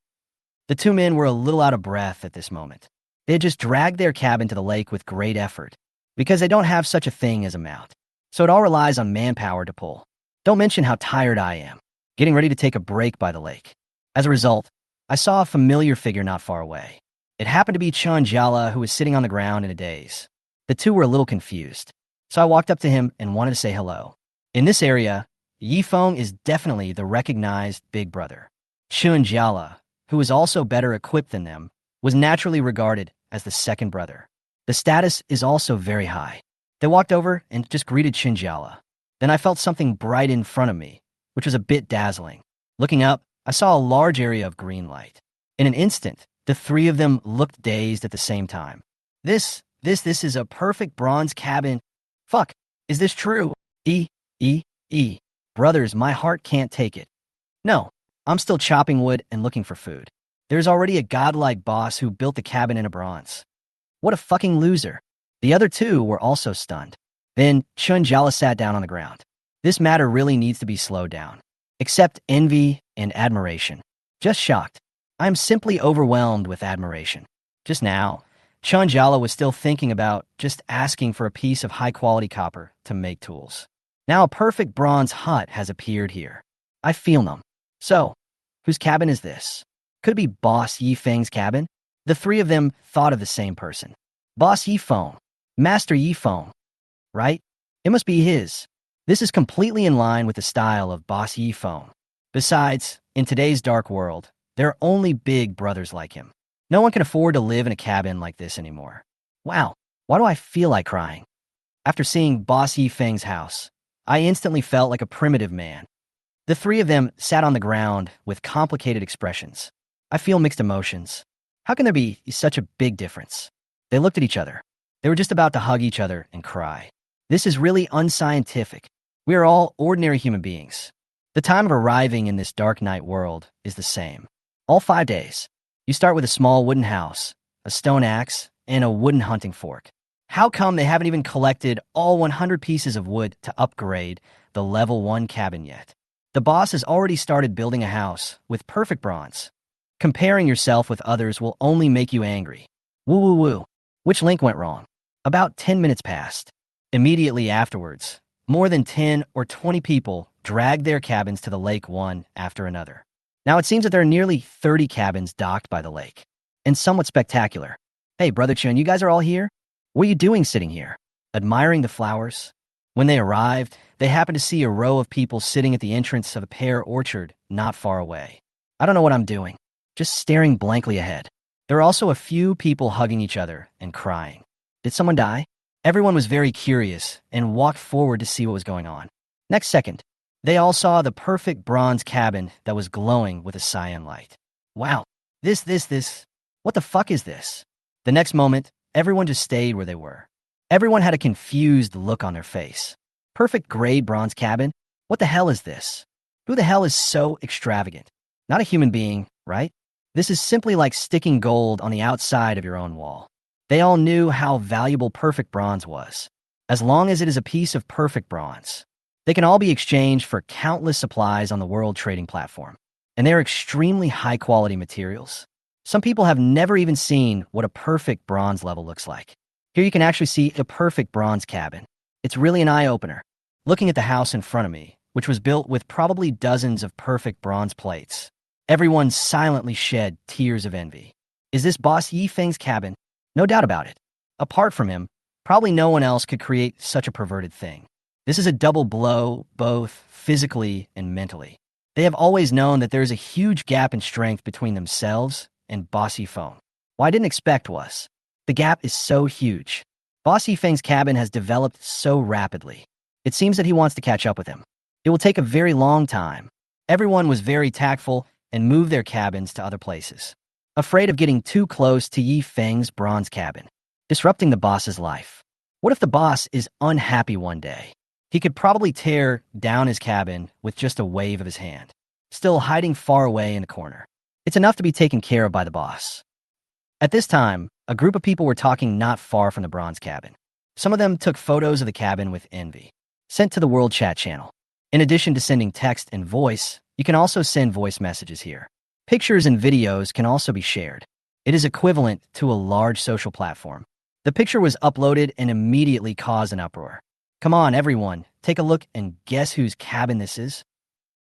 Speaker 1: The two men were a little out of breath at this moment. They had just dragged their cabin to the lake with great effort, because they don't have such a thing as a mount. So it all relies on manpower to pull. Don't mention how tired I am, getting ready to take a break by the lake. As a result, I saw a familiar figure not far away. It happened to be Chun Jala, who was sitting on the ground in a daze. The two were a little confused, so I walked up to him and wanted to say hello. In this area, Yi Feng is definitely the recognized big brother. Chun Jala, who was also better equipped than them, was naturally regarded as the second brother. The status is also very high. They walked over and just greeted Chun Jala. Then I felt something bright in front of me, which was a bit dazzling. Looking up, I saw a large area of green light. In an instant, the three of them looked dazed at the same time. This is a perfect bronze cabin. Fuck, is this true? Brothers, my heart can't take it. No, I'm still chopping wood and looking for food. There's already a godlike boss who built the cabin in a bronze. What a fucking loser. The other two were also stunned. Then Chun Jala sat down on the ground. This matter really needs to be slowed down. Except envy and admiration. Just shocked. I am simply overwhelmed with admiration. Just now, Chun Jala was still thinking about just asking for a piece of high-quality copper to make tools. Now a perfect bronze hut has appeared here. I feel numb. So, whose cabin is this? Could it be Boss Yi Feng's cabin? The three of them thought of the same person. Boss Yi Feng. Master Yi Feng. Right? It must be his. This is completely in line with the style of Boss Yi Feng. Besides, in today's dark world, there are only big brothers like him. No one can afford to live in a cabin like this anymore. Wow, why do I feel like crying? After seeing Boss Yi Feng's house, I instantly felt like a primitive man. The three of them sat on the ground with complicated expressions. I feel mixed emotions. How can there be such a big difference? They looked at each other. They were just about to hug each other and cry. This is really unscientific. We are all ordinary human beings. The time of arriving in this dark night world is the same. All 5 days. You start with a small wooden house, a stone axe, and a wooden hunting fork. How come they haven't even collected all 100 pieces of wood to upgrade the level 1 cabin yet? The boss has already started building a house with perfect bronze. Comparing yourself with others will only make you angry. Woo woo woo. Which link went wrong? About 10 minutes passed. Immediately afterwards, more than 10 or 20 people dragged their cabins to the lake one after another. Now it seems that there are nearly 30 cabins docked by the lake. And somewhat spectacular. Hey, Brother Chun, you guys are all here? What are you doing sitting here? Admiring the flowers? When they arrived, they happened to see a row of people sitting at the entrance of a pear orchard not far away. I don't know what I'm doing. Just staring blankly ahead. There were also a few people hugging each other and crying. Did someone die? Everyone was very curious and walked forward to see what was going on. Next second, they all saw the perfect bronze cabin that was glowing with a cyan light. Wow, this. What the fuck is this? The next moment, everyone just stayed where they were. Everyone had a confused look on their face. Perfect grade bronze cabin? What the hell is this? Who the hell is so extravagant? not a human being, right? This is simply like sticking gold on the outside of your own wall. They all knew how valuable perfect bronze was. As long as it is a piece of perfect bronze, they can all be exchanged for countless supplies on the world trading platform. And they're extremely high-quality materials. Some people have never even seen what a perfect bronze level looks like. Here you can actually see a perfect bronze cabin. It's really an eye-opener. Looking at the house in front of me, which was built with probably dozens of perfect bronze plates, everyone silently shed tears of envy. Is this Boss Yifeng's cabin? No doubt about it. Apart from him, probably no one else could create such a perverted thing. This is a double blow, both physically and mentally. They have always known that there is a huge gap in strength between themselves and Boss Yifeng. What I didn't expect was, the gap is so huge. Boss Yifeng's cabin has developed so rapidly. It seems that he wants to catch up with him. It will take a very long time. Everyone was very tactful and moved their cabins to other places, afraid of getting too close to Yifeng's bronze cabin, disrupting the boss's life. What if the boss is unhappy one day? He could probably tear down his cabin with just a wave of his hand, still hiding far away in the corner. It's enough to be taken care of by the boss. At this time, a group of people were talking not far from the bronze cabin. Some of them took photos of the cabin with envy, sent to the World Chat channel. In addition to sending text and voice, you can also send voice messages here. Pictures and videos can also be shared. It is equivalent to a large social platform. The picture was uploaded and immediately caused an uproar. Come on, everyone, take a look and guess whose cabin this is?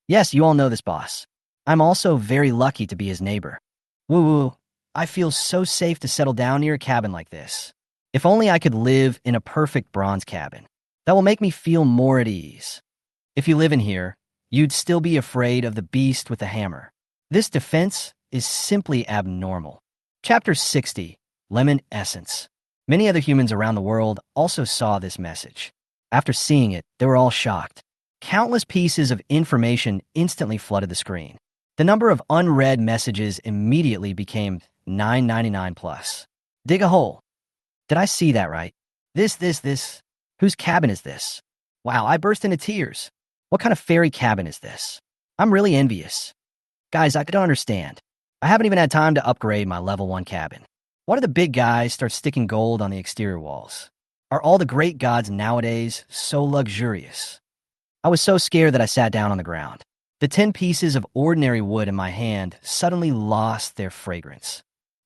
Speaker 1: Yes, you all know this boss. I'm also very lucky to be his neighbor. Woo-woo, I feel so safe to settle down near a cabin like this. If only I could live in a perfect bronze cabin. That will make me feel more at ease. If you live in here, you'd still be afraid of the beast with the hammer. This defense is simply abnormal. Chapter 60, Lemon Essence. Many other humans around the world also saw this message. After seeing it, they were all shocked. Countless pieces of information instantly flooded the screen. The number of unread messages immediately became 999 plus. Dig a hole. Did I see that right? This. Whose cabin is this? Wow, I burst into tears. What kind of fairy cabin is this? I'm really envious. Guys, I don't understand. I haven't even had time to upgrade my level 1 cabin. Why do the big guys start sticking gold on the exterior walls? Are all the great gods nowadays so luxurious? I was so scared that I sat down on the ground. The 10 pieces of ordinary wood in my hand suddenly lost their fragrance.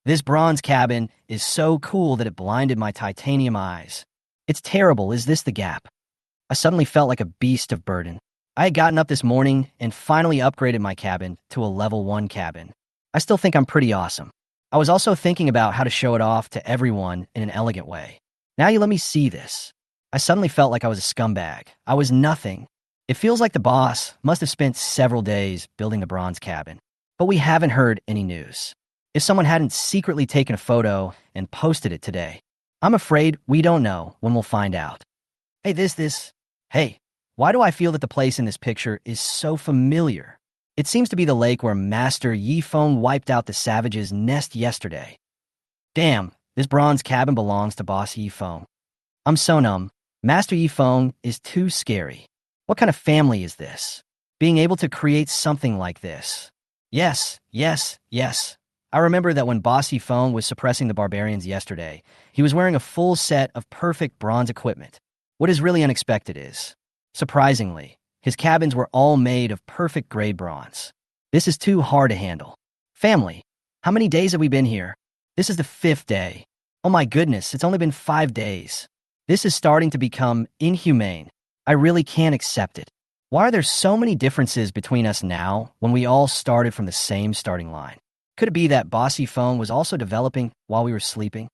Speaker 1: This bronze cabin is so cool that it blinded my titanium eyes. It's terrible, is this the gap? I suddenly felt like a beast of burden. I had gotten up this morning and finally upgraded my cabin to a level 1 cabin. I still think I'm pretty awesome. I was also thinking about how to show it off to everyone in an elegant way. Now you let me see this. I suddenly felt like I was a scumbag. I was nothing. It feels like the boss must have spent several days building the bronze cabin, but we haven't heard any news. If someone hadn't secretly taken a photo and posted it today, I'm afraid we don't know when we'll find out. Hey, why do I feel that the place in this picture is so familiar? It seems to be the lake where Master Yifeng wiped out the savage's nest yesterday. Damn, this bronze cabin belongs to Boss Yifeng. I'm so numb. Master Yifeng is too scary. What kind of family is this? Being able to create something like this. Yes. I remember that when Boss Yifeng was suppressing the barbarians yesterday, he was wearing a full set of perfect bronze equipment. What is really unexpected is, surprisingly, his cabins were all made of perfect grade bronze. This is too hard to handle. Family, how many days have we been here? This is the 5th day. Oh my goodness, it's only been 5 days. This is starting to become inhumane. I really can't accept it. Why are there so many differences between us now when we all started from the same starting line? Could it be that Boss Yifeng was also developing while we were sleeping?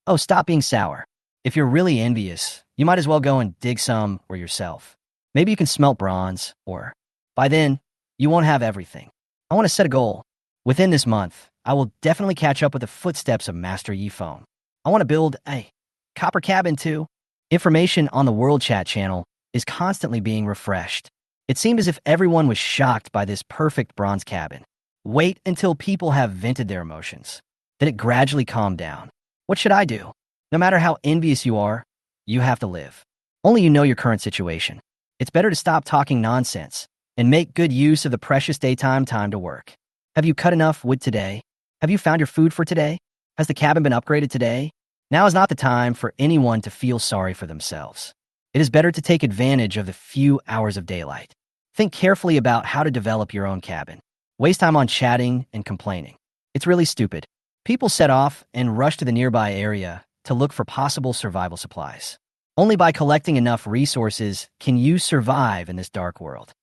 Speaker 1: Oh, stop being sour. If you're really envious, you might as well go and dig some or yourself. Maybe you can smelt bronze, or by then, you won't have everything. I want to set a goal. Within this month, I will definitely catch up with the footsteps of Master Yifeng. I want to build a copper cabin too. Information on the World Chat channel is constantly being refreshed. It seemed as if everyone was shocked by this perfect bronze cabin. Wait until people have vented their emotions. Then it gradually calmed down. What should I do? No matter how envious you are, you have to live. Only you know your current situation. It's better to stop talking nonsense and make good use of the precious daytime time to work. Have you cut enough wood today? Have you found your food for today? Has the cabin been upgraded today? Now is not the time for anyone to feel sorry for themselves. It is better to take advantage of the few hours of daylight. Think carefully about how to develop your own cabin. Waste time on chatting and complaining. It's really stupid. People set off and rush to the nearby area to look for possible survival supplies. Only by collecting enough resources can you survive in this dark world.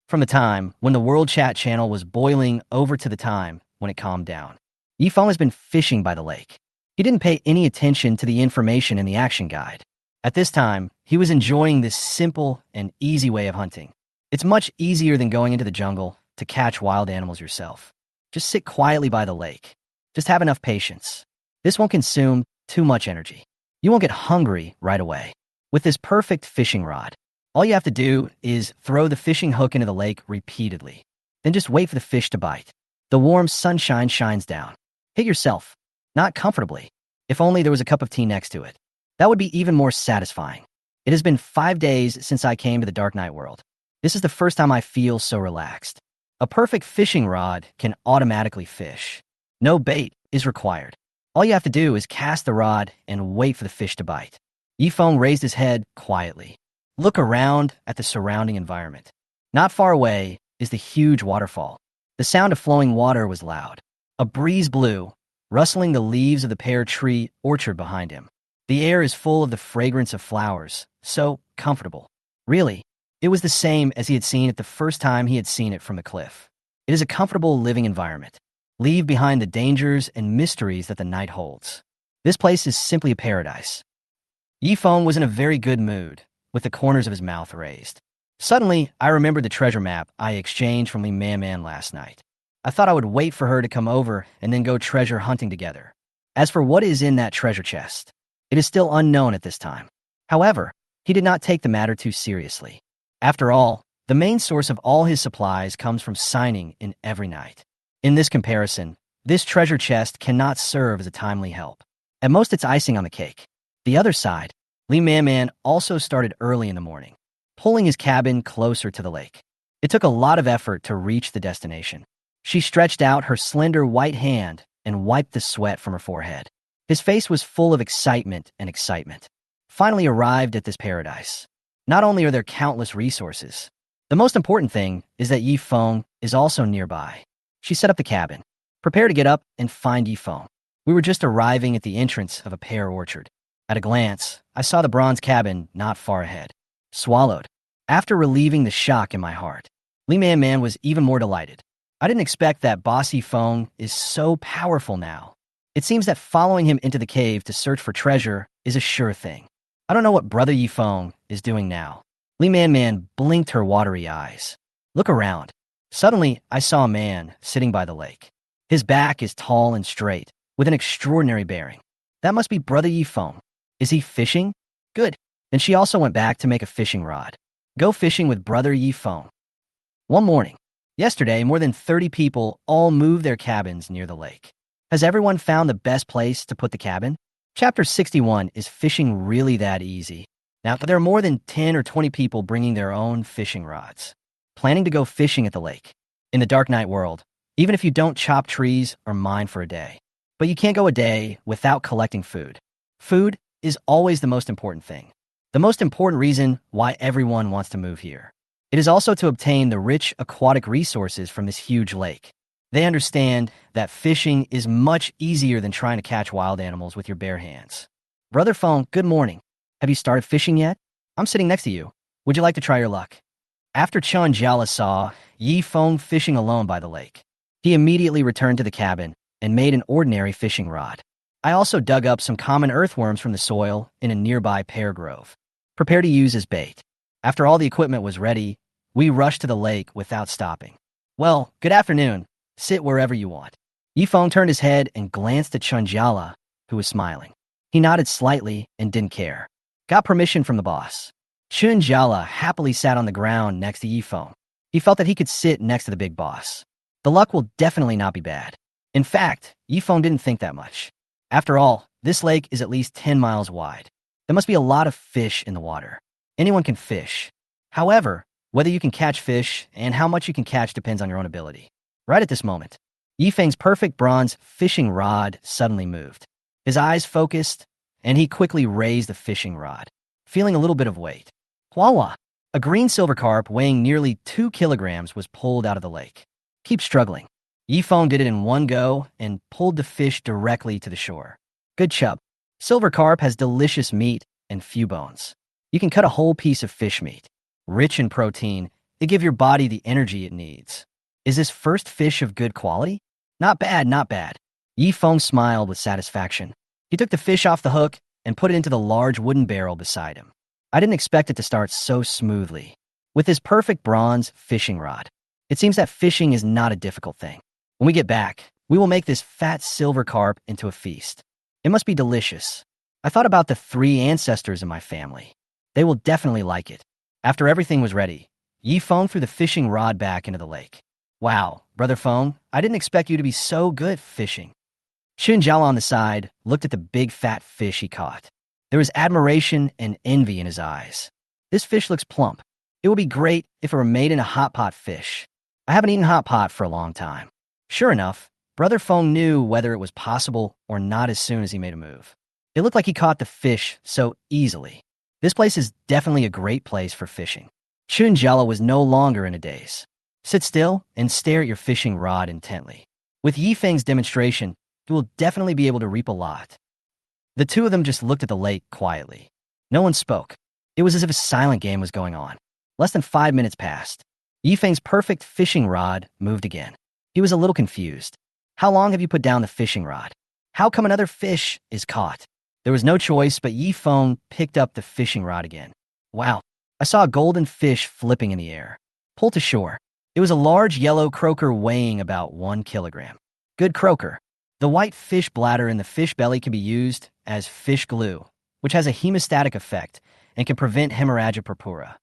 Speaker 1: From the time when the World Chat channel was boiling over to the time when it calmed down, Yifeng has been fishing by the lake. He didn't pay any attention to the information in the action guide. At this time, he was enjoying this simple and easy way of hunting. It's much easier than going into the jungle to catch wild animals yourself. Just sit quietly by the lake. Just have enough patience. This won't consume too much energy. You won't get hungry right away. With this perfect fishing rod, all you have to do is throw the fishing hook into the lake repeatedly. Then just wait for the fish to bite. The warm sunshine shines down. Hit yourself. Not comfortably. If only there was a cup of tea next to it. That would be even more satisfying. It has been 5 days since I came to the Dark Night world. This is the first time I feel so relaxed. A perfect fishing rod can automatically fish. No bait is required. All you have to do is cast the rod and wait for the fish to bite. Yifeng raised his head quietly. Look around at the surrounding environment. Not far away is the huge waterfall. The sound of flowing water was loud. A breeze blew, rustling the leaves of the pear tree orchard behind him. The air is full of the fragrance of flowers, so comfortable. Really, it was the same as he had seen it the first time he had seen it from the cliff. It is a comfortable living environment. Leave behind the dangers and mysteries that the night holds. This place is simply a paradise. Yifeng was in a very good mood, with the corners of his mouth raised. Suddenly, I remembered the treasure map I exchanged from Li Man last night. I thought I would wait for her to come over and then go treasure hunting together. As for what is in that treasure chest, it is still unknown at this time. However, he did not take the matter too seriously. After all, the main source of all his supplies comes from signing in every night. In this comparison, this treasure chest cannot serve as a timely help. At most, it's icing on the cake. The other side, Li Man also started early in the morning, pulling his cabin closer to the lake. It took a lot of effort to reach the destination. She stretched out her slender white hand and wiped the sweat from her forehead. His face was full of excitement. Finally arrived at this paradise. Not only are there countless resources, the most important thing is that Yifeng is also nearby. She set up the cabin. Prepare to get up and find Yifeng. We were just arriving at the entrance of a pear orchard. At a glance, I saw the bronze cabin not far ahead. Swallowed. After relieving the shock in my heart, Li Man was even more delighted. I didn't expect that Boss Yifeng is so powerful now. It seems that following him into the cave to search for treasure is a sure thing. I don't know what Brother Yifeng is doing now. Li Man blinked her watery eyes. Look around. Suddenly, I saw a man sitting by the lake. His back is tall and straight, with an extraordinary bearing. That must be Brother Yifeng. Is he fishing? Good. Then she also went back to make a fishing rod. Go fishing with Brother Yifeng. One morning. Yesterday, more than 30 people all moved their cabins near the lake. Has everyone found the best place to put the cabin? Chapter 61 is fishing really that easy. Now, there are more than 10 or 20 people bringing their own fishing rods, planning to go fishing at the lake. In the Dark Night world, even if you don't chop trees or mine for a day, but you can't go a day without collecting food. Food is always the most important thing. The most important reason why everyone wants to move here. It is also to obtain the rich aquatic resources from this huge lake. They understand that fishing is much easier than trying to catch wild animals with your bare hands. Brother Feng, good morning. Have you started fishing yet? I'm sitting next to you. Would you like to try your luck? After Chun Jiala saw Yifeng fishing alone by the lake, he immediately returned to the cabin and made an ordinary fishing rod. I also dug up some common earthworms from the soil in a nearby pear grove. Prepare to use as bait. After all the equipment was ready, we rushed to the lake without stopping. Well, good afternoon. Sit wherever you want. Yifeng turned his head and glanced at Chun Jiala, who was smiling. He nodded slightly and didn't care. Got permission from the boss. Chun Jiala happily sat on the ground next to Yifeng. He felt that he could sit next to the big boss. The luck will definitely not be bad. In fact, Yifeng didn't think that much. After all, this lake is at least 10 miles wide. There must be a lot of fish in the water. Anyone can fish. However, whether you can catch fish and how much you can catch depends on your own ability. Right at this moment, Yifeng's perfect bronze fishing rod suddenly moved. His eyes focused, and he quickly raised the fishing rod, feeling a little bit of weight. Voila! A green silver carp weighing nearly 2 kilograms was pulled out of the lake. Keep struggling. Yifeng did it in one go and pulled the fish directly to the shore. Good chub. Silver carp has delicious meat and few bones. You can cut a whole piece of fish meat. Rich in protein, they give your body the energy it needs. Is this first fish of good quality? Not bad, not bad. Yifeng smiled with satisfaction. He took the fish off the hook and put it into the large wooden barrel beside him. I didn't expect it to start so smoothly. With his perfect bronze fishing rod, it seems that fishing is not a difficult thing. When we get back, we will make this fat silver carp into a feast. It must be delicious. I thought about the 3 ancestors in my family. They will definitely like it. After everything was ready, Yifeng threw the fishing rod back into the lake. Wow, Brother Feng, I didn't expect you to be so good fishing. Xunjiao on the side looked at the big fat fish he caught. There was admiration and envy in his eyes. This fish looks plump. It would be great if it were made in a hot pot fish. I haven't eaten hot pot for a long time. Sure enough, Brother Feng knew whether it was possible or not as soon as he made a move. It looked like he caught the fish so easily. This place is definitely a great place for fishing. Xunjiao was no longer in a daze. Sit still and stare at your fishing rod intently. With Yifeng's demonstration, you will definitely be able to reap a lot. The two of them just looked at the lake quietly. No one spoke. It was as if a silent game was going on. Less than 5 minutes passed. Yifeng's perfect fishing rod moved again. He was a little confused. How long have you put down the fishing rod? How come another fish is caught? There was no choice, but Yifeng picked up the fishing rod again. Wow, I saw a golden fish flipping in the air. Pull to shore. It was a large yellow croaker weighing about 1 kilogram. Good croaker. The white fish bladder in the fish belly can be used as fish glue, which has a hemostatic effect and can prevent hemorrhagia purpura.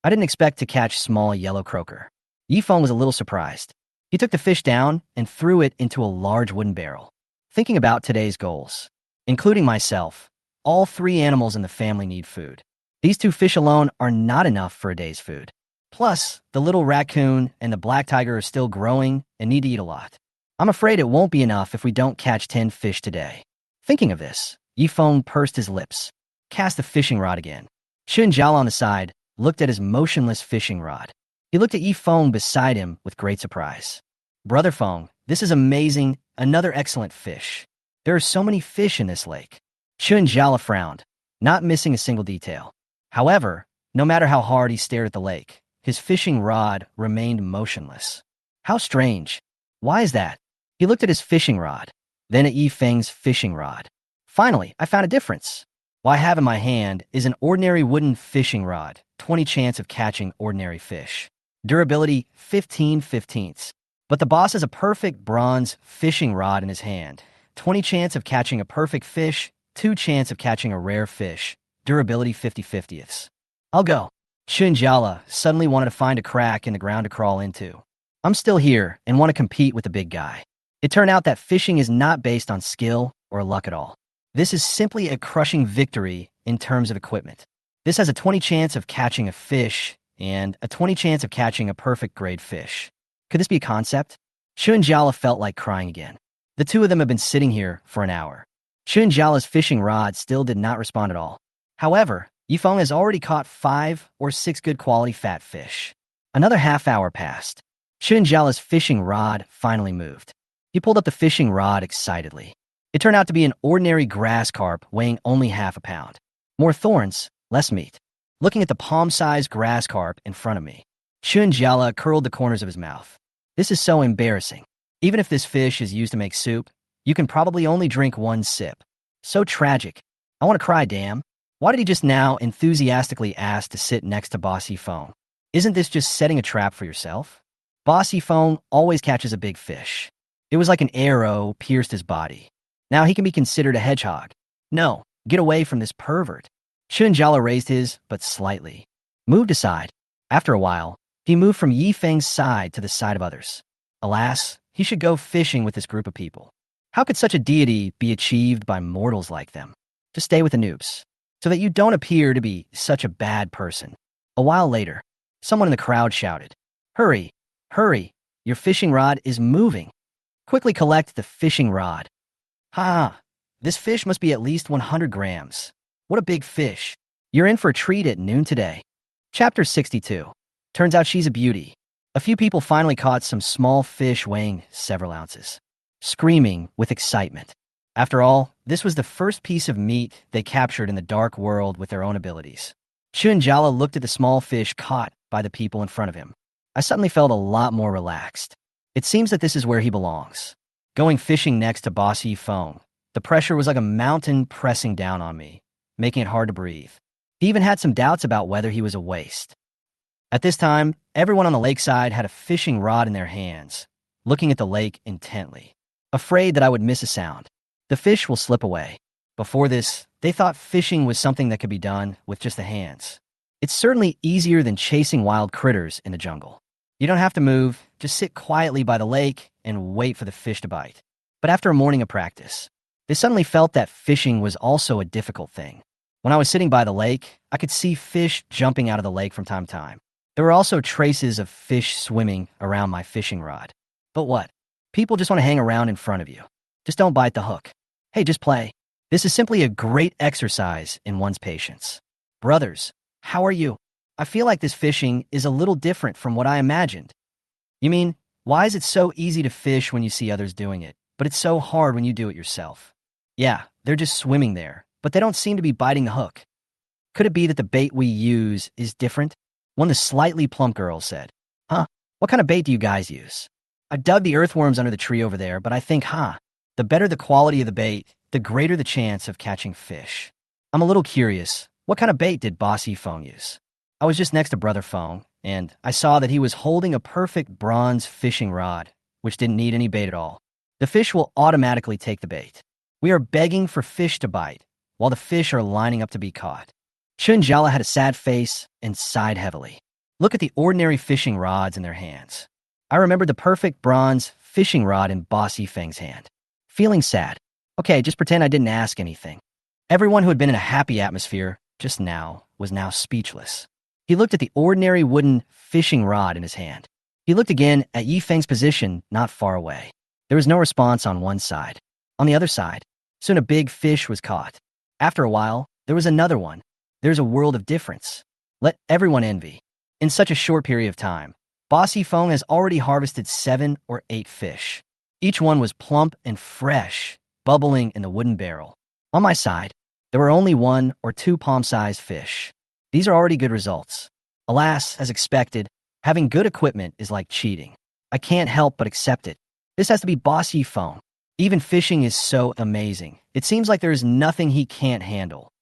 Speaker 1: I didn't expect to catch small yellow croaker. Yifeng was a little surprised. He took the fish down and threw it into a large wooden barrel. Thinking about today's goals, including myself, all 3 animals in the family need food. These 2 fish alone are not enough for a day's food. Plus, the little raccoon and the black tiger are still growing and need to eat a lot. I'm afraid it won't be enough if we don't catch 10 fish today. Thinking of this, Yifeng pursed his lips, cast the fishing rod again. Xunjiao on the side looked at his motionless fishing rod. He looked at Yifeng beside him with great surprise. Brother Feng, this is amazing, another excellent fish. There are so many fish in this lake. Xunjiao frowned, not missing a single detail. However, no matter how hard he stared at the lake, his fishing rod remained motionless. How strange. Why is that? He looked at his fishing rod, then at Yifeng's fishing rod. Finally, I found a difference. What I have in my hand is an ordinary wooden fishing rod, 20 chance of catching ordinary fish. Durability, 15/15. But the boss has a perfect bronze fishing rod in his hand. 20 chance of catching a perfect fish, 2 chance of catching a rare fish. Durability, 50/50. I'll go. Xunjiao suddenly wanted to find a crack in the ground to crawl into. I'm still here and want to compete with the big guy. It turned out that fishing is not based on skill or luck at all. This is simply a crushing victory in terms of equipment. This has a 20 chance of catching a fish and a 20 chance of catching a perfect grade fish. Could this be a concept? Xunjiao felt like crying again. The two of them have been sitting here for an hour. Xunjiao's fishing rod still did not respond at all. However, Yifeng has already caught 5 or 6 good quality fat fish. Another half hour passed. Xunjiao's fishing rod finally moved. He pulled up the fishing rod excitedly. It turned out to be an ordinary grass carp weighing only half a pound. More thorns, less meat. Looking at the palm-sized grass carp in front of me, Xunjiao curled the corners of his mouth. This is so embarrassing. Even if this fish is used to make soup, you can probably only drink 1 sip. So tragic. I want to cry, damn. Why did he just now enthusiastically ask to sit next to Boss Yifeng? Isn't this just setting a trap for yourself? Boss Yifeng always catches a big fish. It was like an arrow pierced his body. Now he can be considered a hedgehog. No, get away from this pervert. Xunjiao raised his, but slightly. Moved aside. After a while, he moved from Yifeng's side to the side of others. Alas, he should go fishing with this group of people. How could such a deity be achieved by mortals like them? To stay with the noobs, so that you don't appear to be such a bad person. A while later, someone in the crowd shouted, "Hurry, hurry, your fishing rod is moving." Quickly collect the fishing rod. Ha! This fish must be at least 100 grams. What a big fish. You're in for a treat at noon today. Chapter 62. Turns out she's a beauty. A few people finally caught some small fish weighing several ounces, screaming with excitement. After all, this was the first piece of meat they captured in the dark world with their own abilities. Chunjala looked at the small fish caught by the people in front of him. I suddenly felt a lot more relaxed. It seems that this is where he belongs. Going fishing next to Boss Yifeng, the pressure was like a mountain pressing down on me, making it hard to breathe. He even had some doubts about whether he was a waste. At this time, everyone on the lakeside had a fishing rod in their hands, looking at the lake intently, afraid that I would miss a sound. The fish will slip away. Before this, they thought fishing was something that could be done with just the hands. It's certainly easier than chasing wild critters in the jungle. You don't have to move, just sit quietly by the lake and wait for the fish to bite. But after a morning of practice, they suddenly felt that fishing was also a difficult thing. When I was sitting by the lake, I could see fish jumping out of the lake from time to time. There were also traces of fish swimming around my fishing rod. But what? People just want to hang around in front of you. Just don't bite the hook. Hey, just play. This is simply a great exercise in one's patience. Brothers, how are you? I feel like this fishing is a little different from what I imagined. You mean, why is it so easy to fish when you see others doing it, but it's so hard when you do it yourself? Yeah, they're just swimming there, but they don't seem to be biting the hook. Could it be that the bait we use is different? One of the slightly plump girls said. Huh? What kind of bait do you guys use? I dug the earthworms under the tree over there, but I think, the better the quality of the bait, the greater the chance of catching fish. I'm a little curious. What kind of bait did Boss Yifeng use? I was just next to Brother Feng, and I saw that he was holding a perfect bronze fishing rod, which didn't need any bait at all. The fish will automatically take the bait. We are begging for fish to bite, while the fish are lining up to be caught. Chunjala had a sad face and sighed heavily. Look at the ordinary fishing rods in their hands. I remembered the perfect bronze fishing rod in Boss Yifeng's hand. Feeling sad. Okay, just pretend I didn't ask anything. Everyone who had been in a happy atmosphere just now was now speechless. He looked at the ordinary wooden fishing rod in his hand. He looked again at Yifeng's position not far away. There was no response on one side. On the other side, soon a big fish was caught. After a while, there was another one. There's a world of difference. Let everyone envy. In such a short period of time, Boss Yifeng has already harvested 7 or 8 fish. Each one was plump and fresh, bubbling in the wooden barrel. On my side, there were only 1 or 2 palm-sized fish. These are already good results. Alas, as expected, having good equipment is like cheating. I can't help but accept it. This has to be Boss Yifeng. Even fishing is so amazing. It seems like there is nothing he can't handle.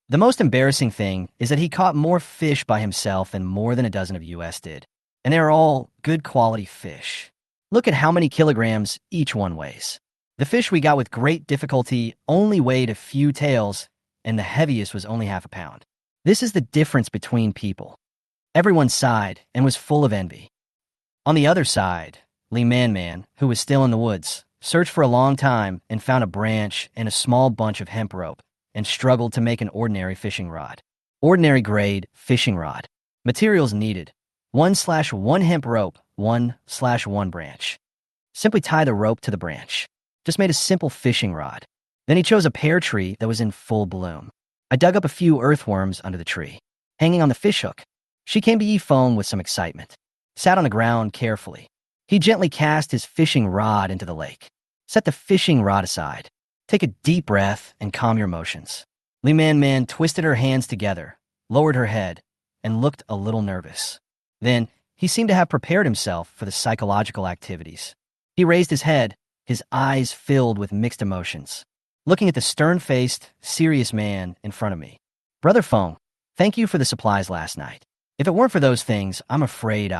Speaker 1: The most embarrassing thing is that he caught more fish by himself than more than a dozen of us did. And they are all good quality fish. Look at how many kilograms each one weighs. The fish we got with great difficulty only weighed a few taels, and the heaviest was only half a pound. This is the difference between people. Everyone sighed and was full of envy. On the other side, Li Man, who was still in the woods, searched for a long time and found a branch and a small bunch of hemp rope and struggled to make an ordinary fishing rod. Ordinary grade fishing rod. Materials needed. 1/1 hemp rope, 1/1 branch. Simply tie the rope to the branch. Just made a simple fishing rod. Then he chose a pear tree that was in full bloom. I dug up a few earthworms under the tree, hanging on the fishhook. She came to Yifeng with some excitement, sat on the ground carefully. He gently cast his fishing rod into the lake. Set the fishing rod aside. Take a deep breath and calm your emotions. Li Man twisted her hands together, lowered her head, and looked a little nervous. Then, he seemed to have prepared himself for the psychological activities. He raised his head, his eyes filled with mixed emotions, looking at the stern-faced, serious man in front of me. Brother Feng, thank you for the supplies last night. If it weren't for those things, I'm afraid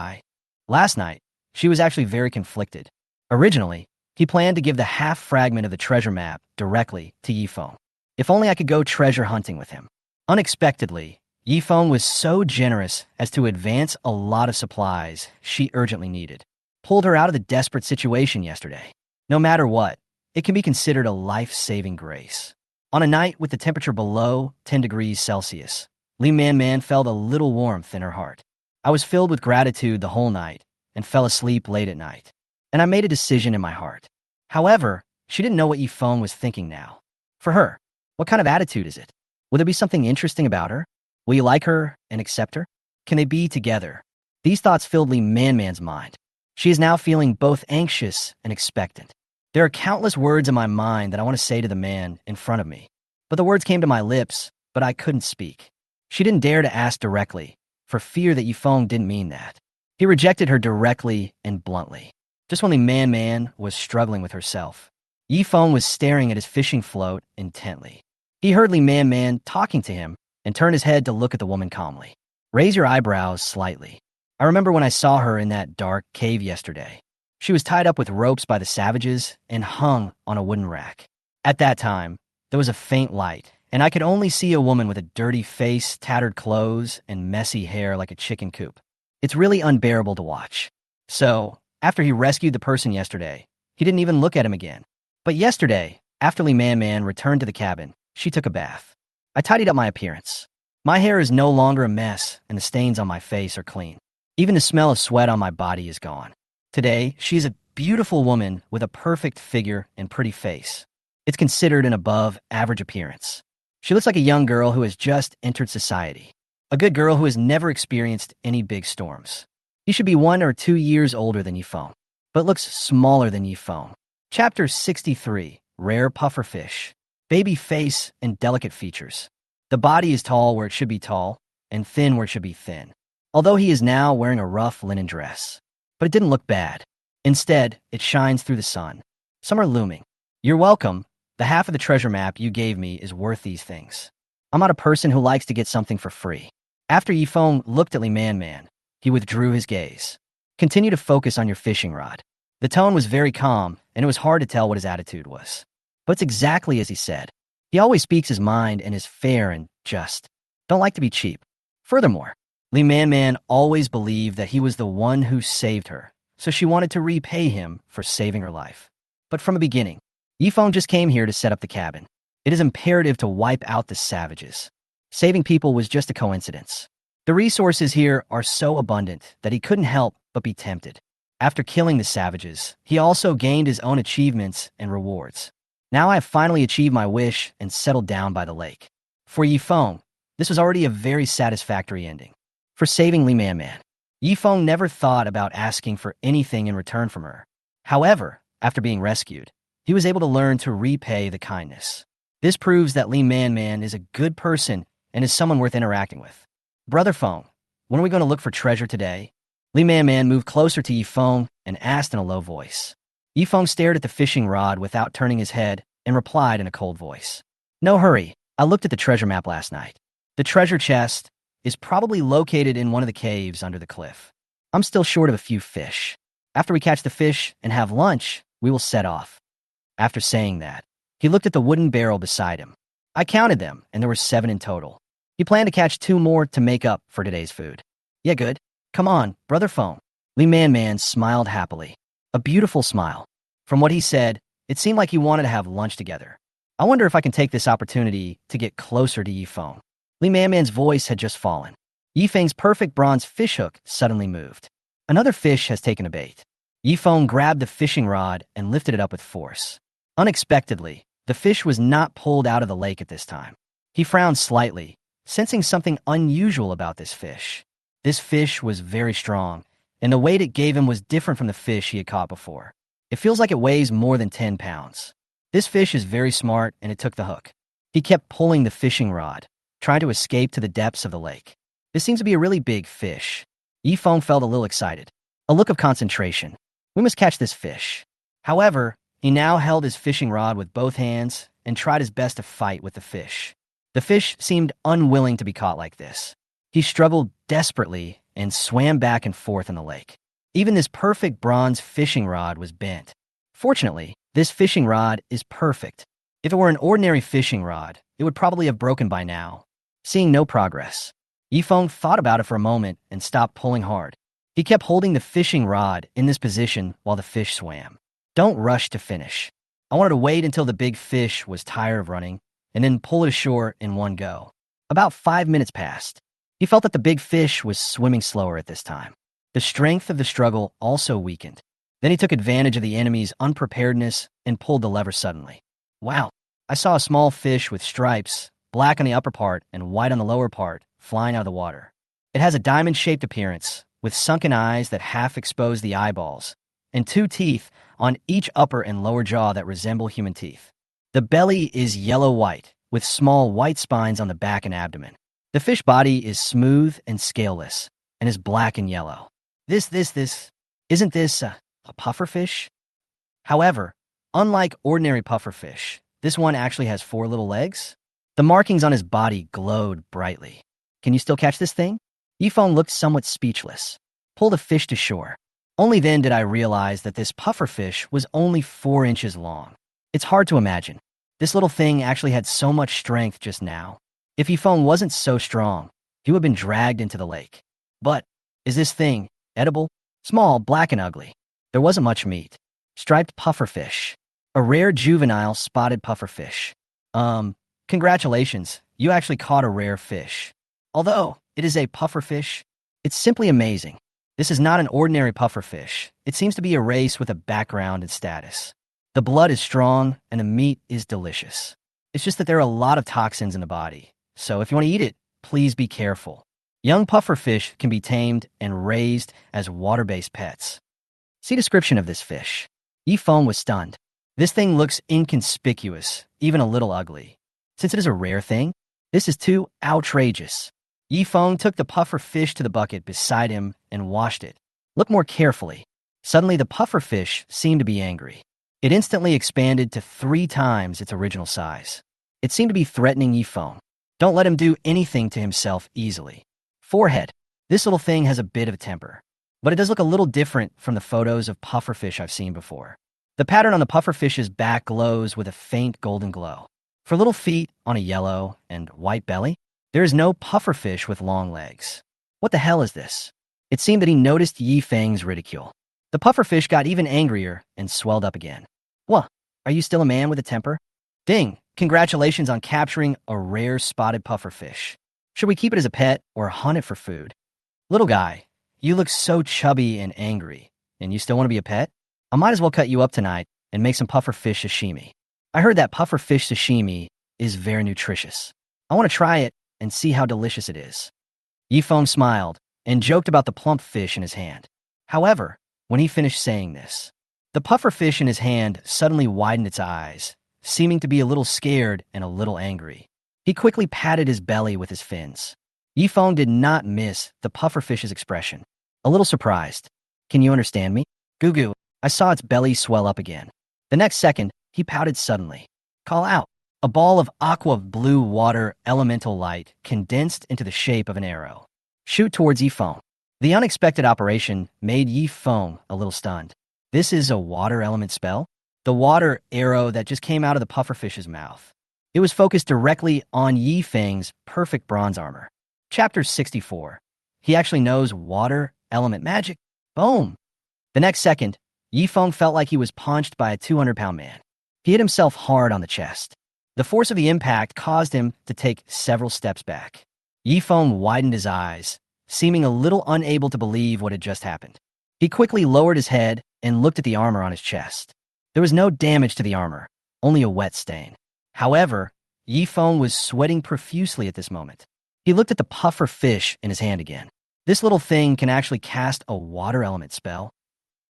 Speaker 1: Last night, she was actually very conflicted. Originally, he planned to give the half fragment of the treasure map directly to Yifeng. If only I could go treasure hunting with him. Unexpectedly, Yifeng was so generous as to advance a lot of supplies she urgently needed. Pulled her out of the desperate situation yesterday. No matter what, it can be considered a life-saving grace. On a night with the temperature below 10 degrees Celsius, Li Man felt a little warmth in her heart. I was filled with gratitude the whole night and fell asleep late at night. And I made a decision in my heart. However, she didn't know what Yifeng was thinking now. For her, what kind of attitude is it? Will there be something interesting about her? Will you like her and accept her? Can they be together? These thoughts filled Li Man's mind. She is now feeling both anxious and expectant. There are countless words in my mind that I want to say to the man in front of me. But the words came to my lips, but I couldn't speak. She didn't dare to ask directly, for fear that Yifeng didn't mean that. He rejected her directly and bluntly. Just when Li Man was struggling with herself, Yifeng was staring at his fishing float intently. He heard Li Man talking to him and turned his head to look at the woman calmly. Raise your eyebrows slightly. I remember when I saw her in that dark cave yesterday. She was tied up with ropes by the savages and hung on a wooden rack. At that time, there was a faint light, and I could only see a woman with a dirty face, tattered clothes, and messy hair like a chicken coop. It's really unbearable to watch. So, after he rescued the person yesterday, he didn't even look at him again. But yesterday, after Li Man returned to the cabin, she took a bath. I tidied up my appearance. My hair is no longer a mess, and the stains on my face are clean. Even the smell of sweat on my body is gone. Today, she's a beautiful woman with a perfect figure and pretty face. It's considered an above-average appearance. She looks like a young girl who has just entered society. A good girl who has never experienced any big storms. He should be 1 or 2 years older than Yifeng, but looks smaller than Yifeng. Chapter 63, Rare Pufferfish. Baby face and delicate features. The body is tall where it should be tall, and thin where it should be thin. Although he is now wearing a rough linen dress. But it didn't look bad. Instead, it shines through the sun. Some are looming. You're welcome. The half of the treasure map you gave me is worth these things. I'm not a person who likes to get something for free. After Yifeng looked at Li Man, he withdrew his gaze. Continue to focus on your fishing rod. The tone was very calm, and it was hard to tell what his attitude was. But it's exactly as he said. He always speaks his mind and is fair and just. Don't like to be cheap. Furthermore, Li Man always believed that he was the one who saved her, so she wanted to repay him for saving her life. But from the beginning, Yifeng just came here to set up the cabin. It is imperative to wipe out the savages. Saving people was just a coincidence. The resources here are so abundant that he couldn't help but be tempted. After killing the savages, he also gained his own achievements and rewards. Now I have finally achieved my wish and settled down by the lake. For Yifeng, this was already a very satisfactory ending. For saving Li Man, Yifeng never thought about asking for anything in return from her. However, after being rescued, he was able to learn to repay the kindness. This proves that Li Man is a good person and is someone worth interacting with. Brother Feng, when are we going to look for treasure today? Li Man moved closer to Yifeng and asked in a low voice. Yifeng stared at the fishing rod without turning his head and replied in a cold voice. No hurry, I looked at the treasure map last night. The treasure chest is probably located in one of the caves under the cliff. I'm still short of a few fish. After we catch the fish and have lunch, we will set off. After saying that, he looked at the wooden barrel beside him. I counted them, and there were 7 in total. He planned to catch 2 more to make up for today's food. Yeah, good. Come on, Brother Feng. Li Man smiled happily. A beautiful smile. From what he said, it seemed like he wanted to have lunch together. I wonder if I can take this opportunity to get closer to Yifeng. Li Man's voice had just fallen. Yifeng's perfect bronze fishhook suddenly moved. Another fish has taken a bait. Yifeng grabbed the fishing rod and lifted it up with force. Unexpectedly, the fish was not pulled out of the lake at this time. He frowned slightly, sensing something unusual about this fish. This fish was very strong, and the weight it gave him was different from the fish he had caught before. It feels like it weighs more than 10 pounds. This fish is very smart, and it took the hook. He kept pulling the fishing rod, trying to escape to the depths of the lake. This seems to be a really big fish. Yifeng felt a little excited. A look of concentration. We must catch this fish. However, he now held his fishing rod with both hands and tried his best to fight with the fish. The fish seemed unwilling to be caught like this. He struggled desperately and swam back and forth in the lake. Even this perfect bronze fishing rod was bent. Fortunately, this fishing rod is perfect. If it were an ordinary fishing rod, it would probably have broken by now. Seeing no progress, Yifeng thought about it for a moment and stopped pulling hard. He kept holding the fishing rod in this position while the fish swam. Don't rush to finish. I wanted to wait until the big fish was tired of running and then pull it ashore in one go. About 5 minutes passed. He felt that the big fish was swimming slower at this time. The strength of the struggle also weakened. Then he took advantage of the enemy's unpreparedness and pulled the lever suddenly. Wow! I saw a small fish with stripes, black on the upper part and white on the lower part, flying out of the water. It has a diamond-shaped appearance, with sunken eyes that half expose the eyeballs, and two teeth on each upper and lower jaw that resemble human teeth. The belly is yellow-white, with small white spines on the back and abdomen. The fish body is smooth and scaleless, and is black and yellow. Isn't this a pufferfish? However, unlike ordinary pufferfish, this one actually has 4 little legs. The markings on his body glowed brightly. Can you still catch this thing? Yifeng looked somewhat speechless. Pull the fish to shore. Only then did I realize that this pufferfish was only 4 inches long. It's hard to imagine. This little thing actually had so much strength just now. If Yifeng wasn't so strong, he would have been dragged into the lake. But, is this thing edible? Small, black and ugly. There wasn't much meat. Striped pufferfish. A rare juvenile spotted pufferfish. Congratulations, you actually caught a rare fish. Although it is a pufferfish, it's simply amazing. This is not an ordinary pufferfish. It seems to be a race with a background and status. The blood is strong and the meat is delicious. It's just that there are a lot of toxins in the body. So if you want to eat it, please be careful. Young pufferfish can be tamed and raised as water-based pets. See description of this fish. Yifeng was stunned. This thing looks inconspicuous, even a little ugly. Since it is a rare thing, this is too outrageous. Yifeng took the pufferfish to the bucket beside him and washed it. Look more carefully. Suddenly the pufferfish seemed to be angry. It instantly expanded to 3 times its original size. It seemed to be threatening Yifeng. Don't let him do anything to himself easily. Forehead. This little thing has a bit of a temper. But it does look a little different from the photos of pufferfish I've seen before. The pattern on the pufferfish's back glows with a faint golden glow. For little feet on a yellow and white belly, there is no pufferfish with long legs. What the hell is this? It seemed that he noticed Yifeng's ridicule. The pufferfish got even angrier and swelled up again. What? Are you still a man with a temper? Ding! Congratulations on capturing a rare spotted pufferfish. Should we keep it as a pet or hunt it for food? Little guy, you look so chubby and angry, and you still want to be a pet? I might as well cut you up tonight and make some pufferfish sashimi. I heard that pufferfish sashimi is very nutritious. I want to try it and see how delicious it is. Yifeng smiled and joked about the plump fish in his hand. However, when he finished saying this, the pufferfish in his hand suddenly widened its eyes, seeming to be a little scared and a little angry. He quickly patted his belly with his fins. Yifeng did not miss the pufferfish's expression. A little surprised. Can you understand me? Goo goo. I saw its belly swell up again. The next second, he pouted suddenly. Call out. A ball of aqua blue water elemental light condensed into the shape of an arrow. Shoot towards Yifeng. The unexpected operation made Yifeng a little stunned. This is a water element spell? The water arrow that just came out of the pufferfish's mouth. It was focused directly on Yifeng's perfect bronze armor. Chapter 64. He actually knows water element magic. Boom! The next second, Yifeng felt like he was punched by a 200-pound man. He hit himself hard on the chest. The force of the impact caused him to take several steps back. Yifeng widened his eyes, seeming a little unable to believe what had just happened. He quickly lowered his head and looked at the armor on his chest. There was no damage to the armor, only a wet stain. However, Yifeng was sweating profusely at this moment. He looked at the puffer fish in his hand again. This little thing can actually cast a water element spell.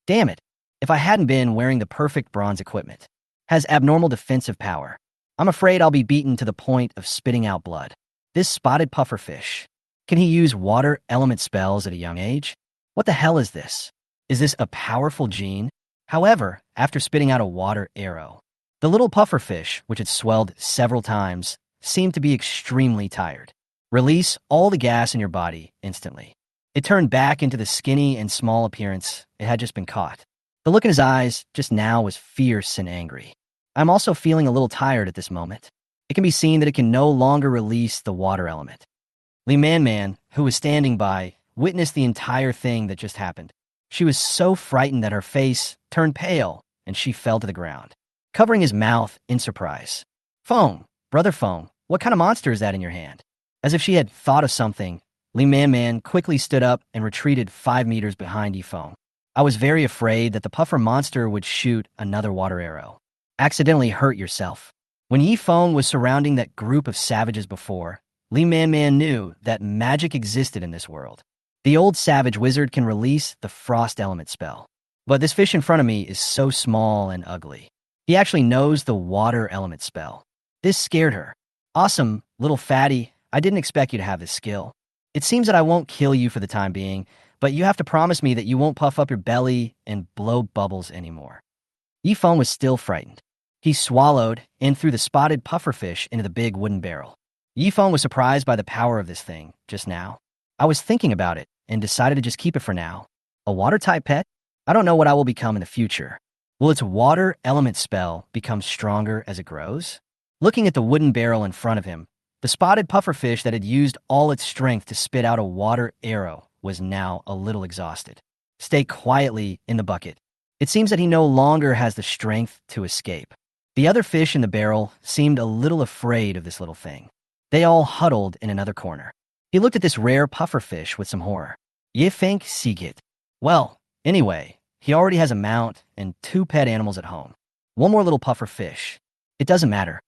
Speaker 1: Damn it, if I hadn't been wearing the perfect bronze equipment. Has abnormal defensive power. I'm afraid I'll be beaten to the point of spitting out blood. This spotted pufferfish. Can he use water element spells at a young age? What the hell is this? Is this a powerful gene? However, after spitting out a water arrow, the little pufferfish, which had swelled several times, seemed to be extremely tired. Release all the gas in your body instantly. It turned back into the skinny and small appearance it had just been caught. The look in his eyes just now was fierce and angry. I'm also feeling a little tired at this moment. It can be seen that it can no longer release the water element. Li Man, who was standing by, witnessed the entire thing that just happened. She was so frightened that her face turned pale and she fell to the ground, covering his mouth in surprise. Feng, brother Feng, what kind of monster is that in your hand? As if she had thought of something, Li Man quickly stood up and retreated 5 meters behind Yifeng. I was very afraid that the puffer monster would shoot another water arrow. Accidentally hurt yourself. When Yi Feng was surrounding that group of savages before, Li Man Man knew that magic existed in this world. The old savage wizard can release the frost element spell. But this fish in front of me is so small and ugly. He actually knows the water element spell. This scared her. Awesome, little fatty, I didn't expect you to have this skill. It seems that I won't kill you for the time being, but you have to promise me that you won't puff up your belly and blow bubbles anymore. Yi Feng was still frightened. He swallowed and threw the spotted pufferfish into the big wooden barrel. Yi Feng was surprised by the power of this thing just now. I was thinking about it and decided to just keep it for now. A water-type pet? I don't know what I will become in the future. Will its water element spell become stronger as it grows? Looking at the wooden barrel in front of him, the spotted pufferfish that had used all its strength to spit out a water arrow was now a little exhausted. Stay quietly in the bucket. It seems that he no longer has the strength to escape. The other fish in the barrel seemed a little afraid of this little thing. They all huddled in another corner. He looked at this rare pufferfish with some horror. Ye think Sigit. Well, anyway, he already has a mount and 2 pet animals at home. One more little pufferfish. It doesn't matter.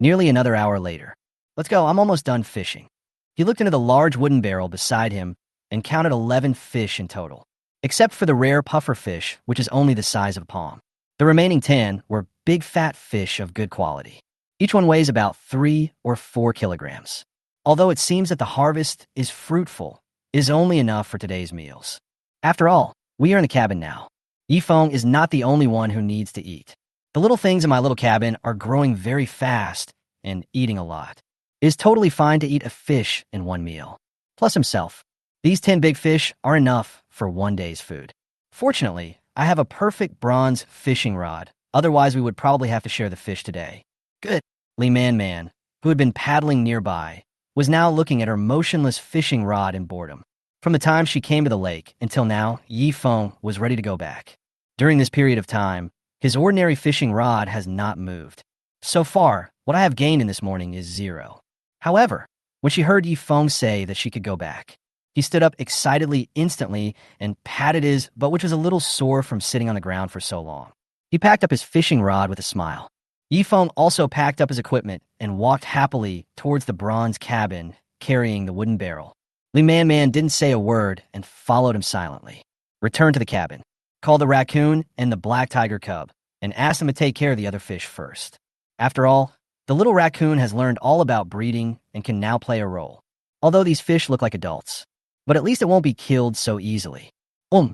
Speaker 1: Nearly another hour later. Let's go, I'm almost done fishing. He looked into the large wooden barrel beside him and counted 11 fish in total, except for the rare pufferfish, which is only the size of a palm. The remaining 10 were big fat fish of good quality. Each one weighs about 3 or 4 kilograms. Although it seems that the harvest is fruitful, it is only enough for today's meals. After all, we are in a cabin now. Yi Feng is not the only one who needs to eat. The little things in my little cabin are growing very fast and eating a lot. It is totally fine to eat a fish in one meal, plus himself. These 10 big fish are enough for one day's food. Fortunately, I have a perfect bronze fishing rod, otherwise we would probably have to share the fish today. Good. Li Man Man, who had been paddling nearby, was now looking at her motionless fishing rod in boredom. From the time she came to the lake until now, Yi Feng was ready to go back. During this period of time, his ordinary fishing rod has not moved. So far, what I have gained in this morning is 0. However, when she heard Yi Feng say that she could go back, he stood up excitedly instantly and patted his butt, which was a little sore from sitting on the ground for so long. He packed up his fishing rod with a smile. Yi Feng also packed up his equipment and walked happily towards the bronze cabin, carrying the wooden barrel. Li Man Man didn't say a word and followed him silently. Returned to the cabin, called the raccoon and the black tiger cub, and asked them to take care of the other fish first. After all, the little raccoon has learned all about breeding and can now play a role. Although these fish look like adults, but at least it won't be killed so easily. 2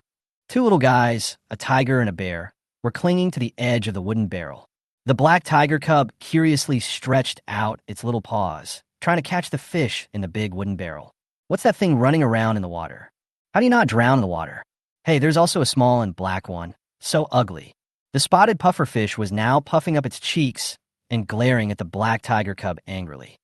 Speaker 1: little guys, a tiger and a bear, were clinging to the edge of the wooden barrel. The black tiger cub curiously stretched out its little paws, trying to catch the fish in the big wooden barrel. What's that thing running around in the water? How do you not drown in the water? Hey, there's also a small and black one. So ugly. The spotted pufferfish was now puffing up its cheeks and glaring at the black tiger cub angrily.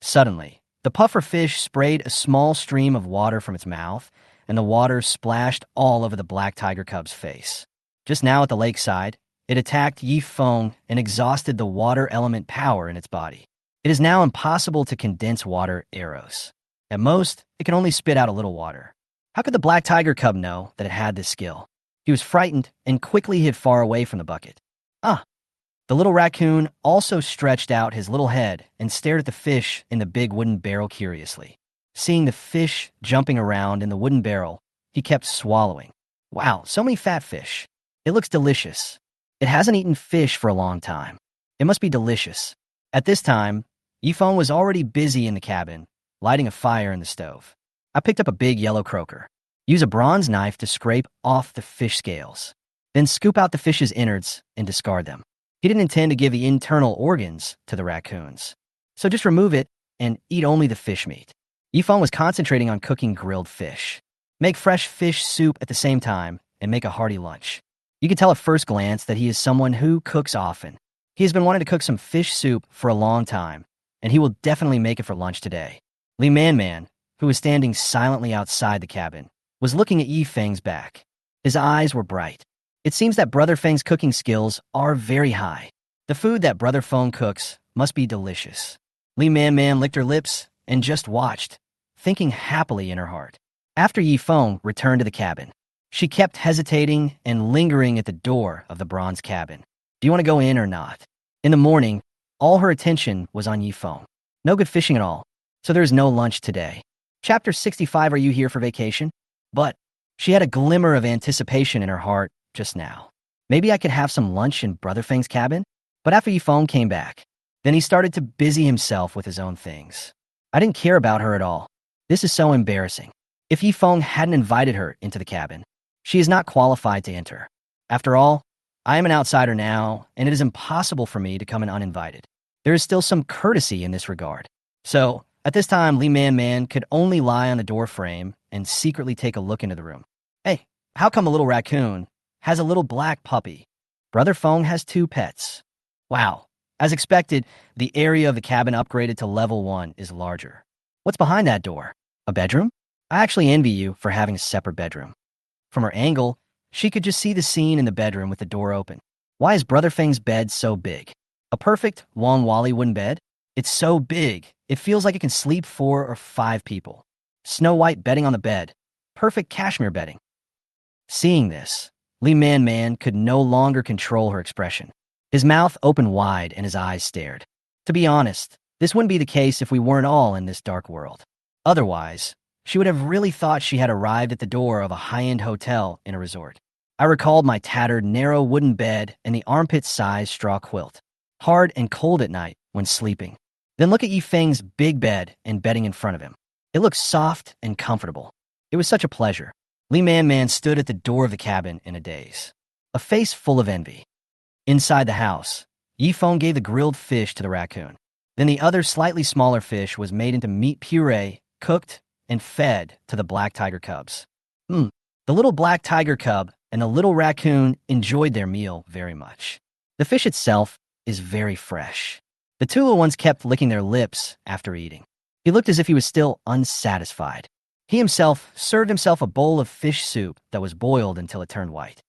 Speaker 1: Suddenly, the pufferfish sprayed a small stream of water from its mouth, and the water splashed all over the black tiger cub's face. Just now at the lakeside, it attacked Yi Feng and exhausted the water element power in its body. It is now impossible to condense water arrows. At most, it can only spit out a little water. How could the black tiger cub know that it had this skill? He was frightened and quickly hid far away from the bucket. The little raccoon also stretched out his little head and stared at the fish in the big wooden barrel curiously. Seeing the fish jumping around in the wooden barrel, he kept swallowing. Wow, so many fat fish. It looks delicious. It hasn't eaten fish for a long time. It must be delicious. At this time, Yi Feng was already busy in the cabin, lighting a fire in the stove. I picked up a big yellow croaker. Use a bronze knife to scrape off the fish scales. Then scoop out the fish's innards and discard them. He didn't intend to give the internal organs to the raccoons. So just remove it and eat only the fish meat. Yi Feng was concentrating on cooking grilled fish. Make fresh fish soup at the same time and make a hearty lunch. You can tell at first glance that he is someone who cooks often. He has been wanting to cook some fish soup for a long time, and he will definitely make it for lunch today. Li Man Man, who was standing silently outside the cabin, was looking at Yi Feng's back. His eyes were bright. It seems that Brother Feng's cooking skills are very high. The food that Brother Feng cooks must be delicious. Li Man Man licked her lips and just watched, thinking happily in her heart. After Yi Feng returned to the cabin, She kept hesitating and lingering at the door of the bronze cabin. Do you want to go in or not? In the morning, all her attention was on Yifeng. No good fishing at all, so there's no lunch today. Chapter 65, are you here for vacation? But she had a glimmer of anticipation in her heart just now. Maybe I could have some lunch in Brother Feng's cabin? But after Yifeng came back, then he started to busy himself with his own things. I didn't care about her at all. This is so embarrassing. If Yifeng hadn't invited her into the cabin, she is not qualified to enter. After all, I am an outsider now, and it is impossible for me to come in uninvited. There is still some courtesy in this regard. So, at this time, Li Man Man could only lie on the door frame and secretly take a look into the room. Hey, how come a little raccoon has a little black puppy? Brother Feng has 2 pets. Wow. As expected, the area of the cabin upgraded to level 1 is larger. What's behind that door? A bedroom? I actually envy you for having a separate bedroom. From her angle, she could just see the scene in the bedroom with the door open. Why is Brother Feng's bed so big? A perfect Wong Wally wooden bed? It's so big, it feels like it can sleep 4 or 5 people. Snow White bedding on the bed. Perfect cashmere bedding. Seeing this, Li Man Man could no longer control her expression. His mouth opened wide and his eyes stared. To be honest, this wouldn't be the case if we weren't all in this dark world. Otherwise, she would have really thought she had arrived at the door of a high-end hotel in a resort. I recalled my tattered, narrow wooden bed and the armpit-sized straw quilt, hard and cold at night when sleeping. Then look at Yifeng's big bed and bedding in front of him. It looked soft and comfortable. It was such a pleasure. Li Man Man stood at the door of the cabin in a daze, a face full of envy. Inside the house, Yifeng gave the grilled fish to the raccoon. Then the other slightly smaller fish was made into meat puree, cooked, and fed to the black tiger cubs. The little black tiger cub and the little raccoon enjoyed their meal very much. The fish itself is very fresh. The 2 little ones kept licking their lips after eating. He looked as if he was still unsatisfied. He himself served himself a bowl of fish soup that was boiled until it turned white.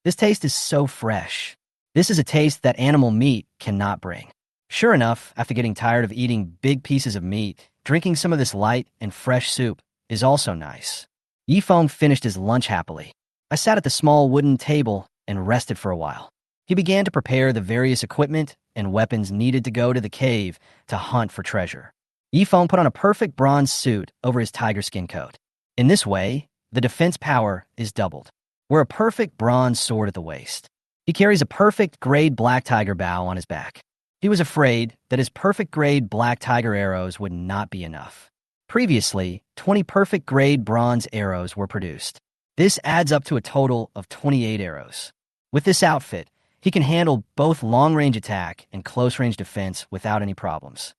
Speaker 1: This taste is so fresh. This is a taste that animal meat cannot bring. Sure enough, after getting tired of eating big pieces of meat, drinking some of this light and fresh soup is also nice. Yifeng finished his lunch happily. I sat at the small wooden table and rested for a while. He began to prepare the various equipment and weapons needed to go to the cave to hunt for treasure. Yifeng put on a perfect bronze suit over his tiger skin coat. In this way, the defense power is doubled. Wear a perfect bronze sword at the waist. He carries a perfect grade black tiger bow on his back. He was afraid that his perfect grade black tiger arrows would not be enough. Previously, 20 perfect grade bronze arrows were produced. This adds up to a total of 28 arrows. With this outfit, he can handle both long-range attack and close-range defense without any problems.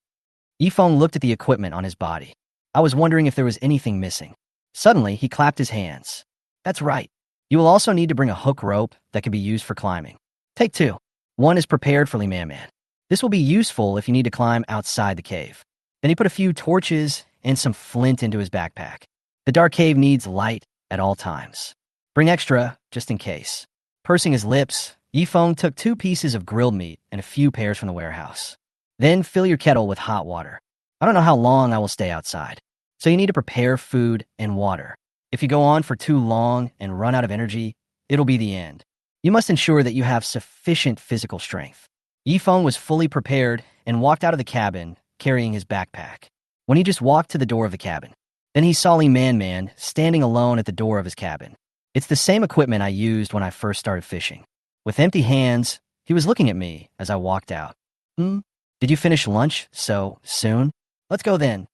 Speaker 1: Yifeng looked at the equipment on his body. I was wondering if there was anything missing. Suddenly, he clapped his hands. That's right. You will also need to bring a hook rope that can be used for climbing. Take 2. 1 is prepared for Li Man Man. This will be useful if you need to climb outside the cave. Then he put a few torches and some flint into his backpack. The dark cave needs light at all times. Bring extra, just in case. Pursing his lips, Yifeng took 2 pieces of grilled meat and a few pears from the warehouse. Then fill your kettle with hot water. I don't know how long I will stay outside, so you need to prepare food and water. If you go on for too long and run out of energy, it'll be the end. You must ensure that you have sufficient physical strength. Yifeng was fully prepared and walked out of the cabin, carrying his backpack. When he just walked to the door of the cabin, then he saw Li Man Man standing alone at the door of his cabin. It's the same equipment I used when I first started fishing. With empty hands, he was looking at me as I walked out. Did you finish lunch so soon? Let's go then.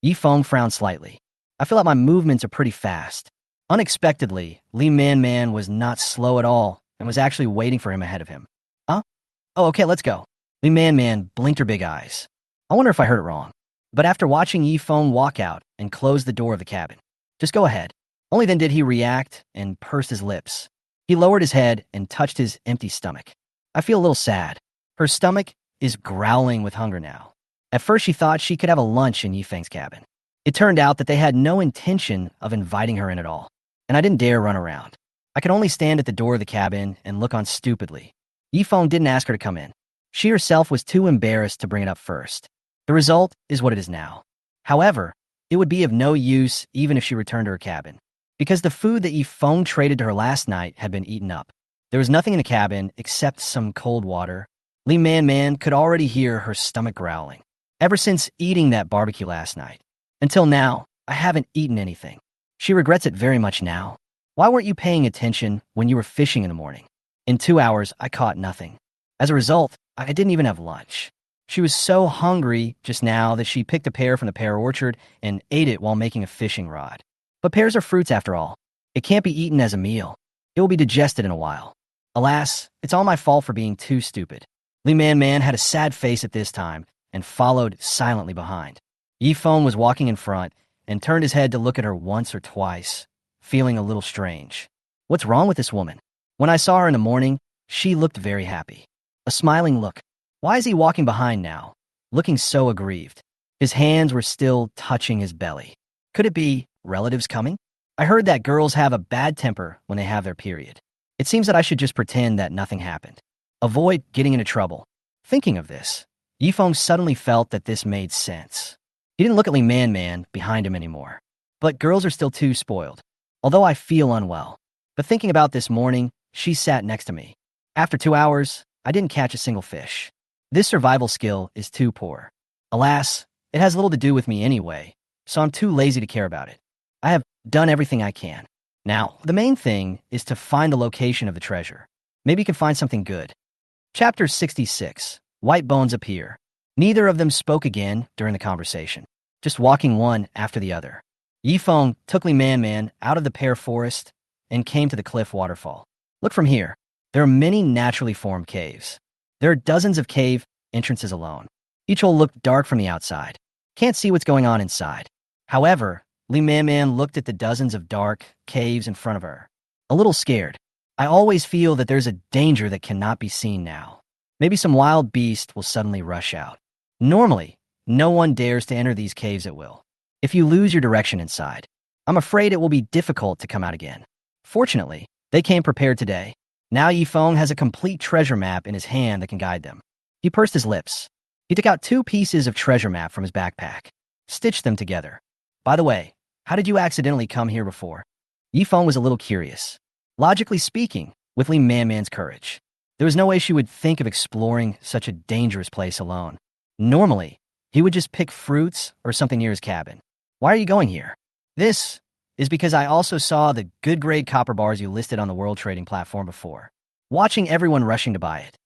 Speaker 1: Yifeng frowned slightly. I feel like my movements are pretty fast. Unexpectedly, Li Man Man was not slow at all and was actually waiting for him ahead of him. Huh? Oh, okay, let's go. Li Man Man blinked her big eyes. I wonder if I heard it wrong. But after watching Yifeng walk out and close the door of the cabin, just go ahead. Only then did he react and pursed his lips. He lowered his head and touched his empty stomach. I feel a little sad. Her stomach is growling with hunger now. At first she thought she could have a lunch in Yifeng's cabin. It turned out that they had no intention of inviting her in at all, and I didn't dare run around. I could only stand at the door of the cabin and look on stupidly. Yifeng didn't ask her to come in. She herself was too embarrassed to bring it up first. The result is what it is now. However, it would be of no use even if she returned to her cabin. because the food that Yifeng traded to her last night had been eaten up. There was nothing in the cabin except some cold water. Li Man could already hear her stomach growling. Ever since eating that barbecue last night. Until now, I haven't eaten anything. She regrets it very much now. Why weren't you paying attention when you were fishing in the morning? In 2 hours, I caught nothing. As a result, I didn't even have lunch. She was so hungry just now that she picked a pear from the pear orchard and ate it while making a fishing rod. But pears are fruits after all. It can't be eaten as a meal. It will be digested in a while. Alas, it's all my fault for being too stupid. Li Man had a sad face at this time and followed silently behind. Yifeng was walking in front and turned his head to look at her once or twice, feeling a little strange. What's wrong with this woman? When I saw her in the morning, she looked very happy. A smiling look. Why is he walking behind now, looking so aggrieved? His hands were still touching his belly. Could it be relatives coming? I heard that girls have a bad temper when they have their period. It seems that I should just pretend that nothing happened. Avoid getting into trouble. Thinking of this, Yifeng suddenly felt that this made sense. He didn't look at Li Man behind him anymore. But girls are still too spoiled. Although I feel unwell. But thinking about this morning, she sat next to me. After 2 hours, I didn't catch a single fish. This survival skill is too poor. Alas, it has little to do with me anyway, so I'm too lazy to care about it. I have done everything I can. Now, the main thing is to find the location of the treasure. Maybe you can find something good. Chapter 66. White bones appear. Neither of them spoke again during the conversation, just walking one after the other. Yifeng took Li Man out of the pear forest and came to the cliff waterfall. Look from here. There are many naturally formed caves. There are dozens of cave entrances alone. Each hole looked dark from the outside. Can't see what's going on inside. However, Li Man looked at the dozens of dark caves in front of her. A little scared. I always feel that there's a danger that cannot be seen now. Maybe some wild beast will suddenly rush out. Normally, no one dares to enter these caves at will. If you lose your direction inside, I'm afraid it will be difficult to come out again. Fortunately, they came prepared today. Now Yifeng has a complete treasure map in his hand that can guide them. He pursed his lips. He took out 2 pieces of treasure map from his backpack, stitched them together. By the way, how did you accidentally come here before? Yifeng was a little curious. Logically speaking, with Li Man's courage, there was no way she would think of exploring such a dangerous place alone. Normally, he would just pick fruits or something near his cabin. Why are you going here? This is because I also saw the good grade copper bars you listed on the World Trading platform before. Watching everyone rushing to buy it.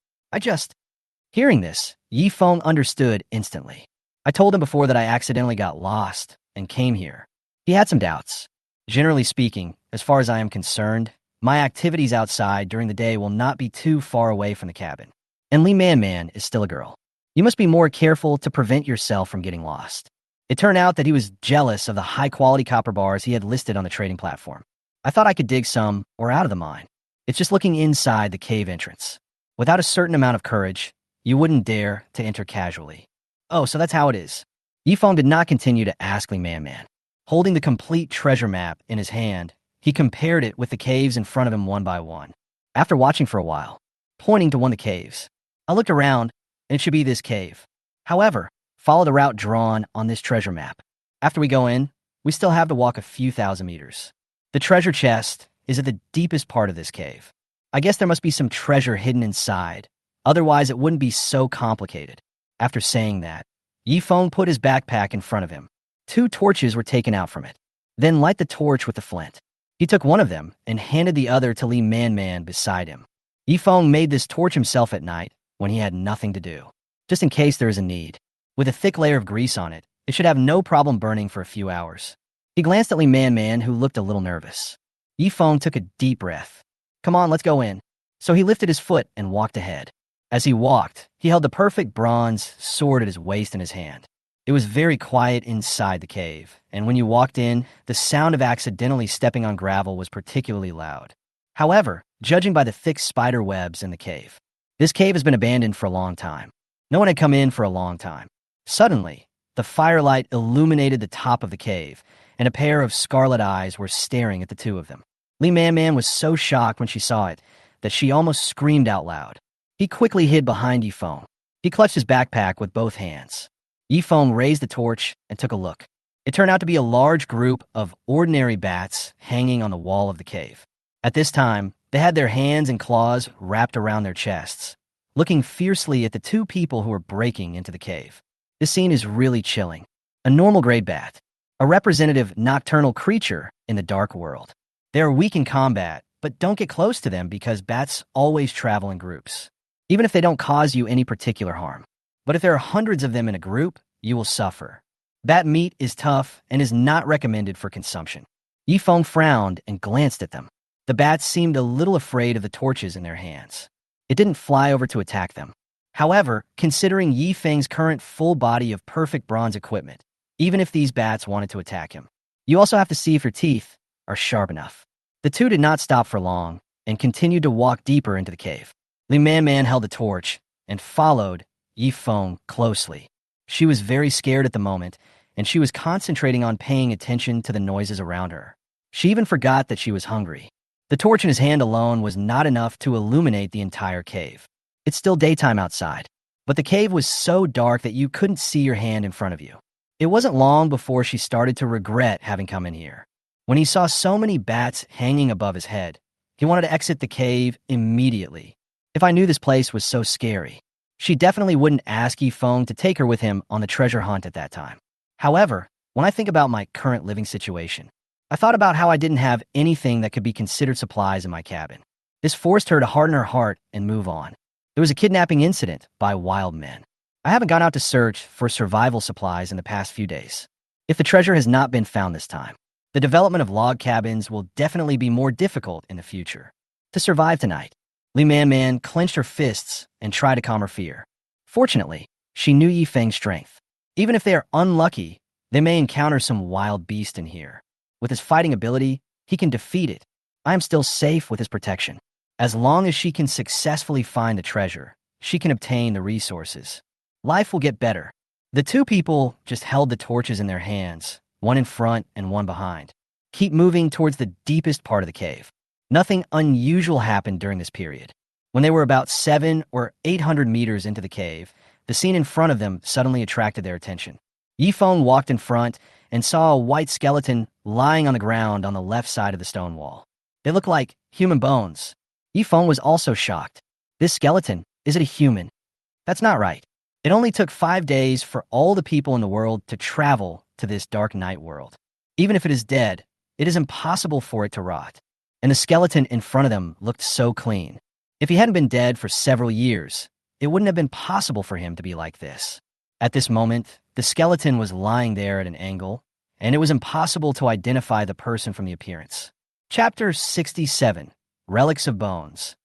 Speaker 1: Hearing this, Yifeng understood instantly. I told him before that I accidentally got lost and came here. He had some doubts. Generally speaking, as far as I am concerned, my activities outside during the day will not be too far away from the cabin. And Li Man is still a girl. You must be more careful to prevent yourself from getting lost. It turned out that he was jealous of the high-quality copper bars he had listed on the trading platform. I thought I could dig some or out of the mine. It's just looking inside the cave entrance. Without a certain amount of courage, you wouldn't dare to enter casually. Oh, so that's how it is. Yifeng did not continue to ask Li Man. Holding the complete treasure map in his hand, he compared it with the caves in front of him one by one. After watching for a while, pointing to one of the caves, I looked around, and it should be this cave. However, follow the route drawn on this treasure map. After we go in, we still have to walk a few thousand meters. The treasure chest is at the deepest part of this cave. I guess there must be some treasure hidden inside, otherwise it wouldn't be so complicated. After saying that, Yifeng put his backpack in front of him. 2 torches were taken out from it. Then light the torch with the flint. He took one of them and handed the other to Li Man beside him. Yifeng made this torch himself at night when he had nothing to do, just in case there is a need. With a thick layer of grease on it, it should have no problem burning for a few hours. He glanced at Li Man, who looked a little nervous. Yifeng took a deep breath. Come on, let's go in. So he lifted his foot and walked ahead. As he walked, he held the perfect bronze sword at his waist in his hand. It was very quiet inside the cave, and when you walked in, the sound of accidentally stepping on gravel was particularly loud. However, judging by the thick spider webs in the cave, this cave has been abandoned for a long time. No one had come in for a long time. Suddenly, the firelight illuminated the top of the cave, and a pair of scarlet eyes were staring at the 2 of them. Li Man was so shocked when she saw it that she almost screamed out loud. He quickly hid behind Yifeng. He clutched his backpack with both hands. Yifeng raised the torch and took a look. It turned out to be a large group of ordinary bats hanging on the wall of the cave. At this time, they had their hands and claws wrapped around their chests, looking fiercely at the two people who were breaking into the cave. This scene is really chilling. A normal gray bat, a representative nocturnal creature in the dark world. They are weak in combat, but don't get close to them because bats always travel in groups, even if they don't cause you any particular harm. But if there are hundreds of them in a group, you will suffer. Bat meat is tough and is not recommended for consumption. Yifeng frowned and glanced at them. The bats seemed a little afraid of the torches in their hands. It didn't fly over to attack them. However, considering Yifeng's current full body of perfect bronze equipment, even if these bats wanted to attack him, you also have to see if your teeth are sharp enough. The two did not stop for long and continued to walk deeper into the cave. Li Man Man held a torch and followed Yifeng closely. She was very scared at the moment, and she was concentrating on paying attention to the noises around her. She even forgot that she was hungry. The torch in his hand alone was not enough to illuminate the entire cave. It's still daytime outside, but the cave was so dark that you couldn't see your hand in front of you. It wasn't long before she started to regret having come in here. When he saw so many bats hanging above his head, he wanted to exit the cave immediately. If I knew this place was so scary, she definitely wouldn't ask Yifeng to take her with him on the treasure hunt at that time. However, when I think about my current living situation, I thought about how I didn't have anything that could be considered supplies in my cabin. This forced her to harden her heart and move on. There was a kidnapping incident by wild men. I haven't gone out to search for survival supplies in the past few days. If the treasure has not been found this time, the development of log cabins will definitely be more difficult in the future. To survive tonight, Li Man Man clenched her fists and tried to calm her fear. Fortunately, she knew Yifeng's strength. Even if they are unlucky, they may encounter some wild beast in here. With his fighting ability, he can defeat it. I am still safe with his protection. As long as she can successfully find the treasure, she can obtain the resources. Life will get better. The two people just held the torches in their hands, one in front and one behind. Keep moving towards the deepest part of the cave. Nothing unusual happened during this period. When they were about 700 or 800 meters into the cave, the scene in front of them suddenly attracted their attention. Yifeng walked in front and saw a white skeleton lying on the ground on the left side of the stone wall. They looked like human bones. Yifeng was also shocked. This skeleton, is it a human? That's not right. It only took 5 days for all the people in the world to travel to this dark night world. Even if it is dead, it is impossible for it to rot. And the skeleton in front of them looked so clean. If he hadn't been dead for several years, it wouldn't have been possible for him to be like this. At this moment, the skeleton was lying there at an angle, and it was impossible to identify the person from the appearance. Chapter 67, Relics of Bones.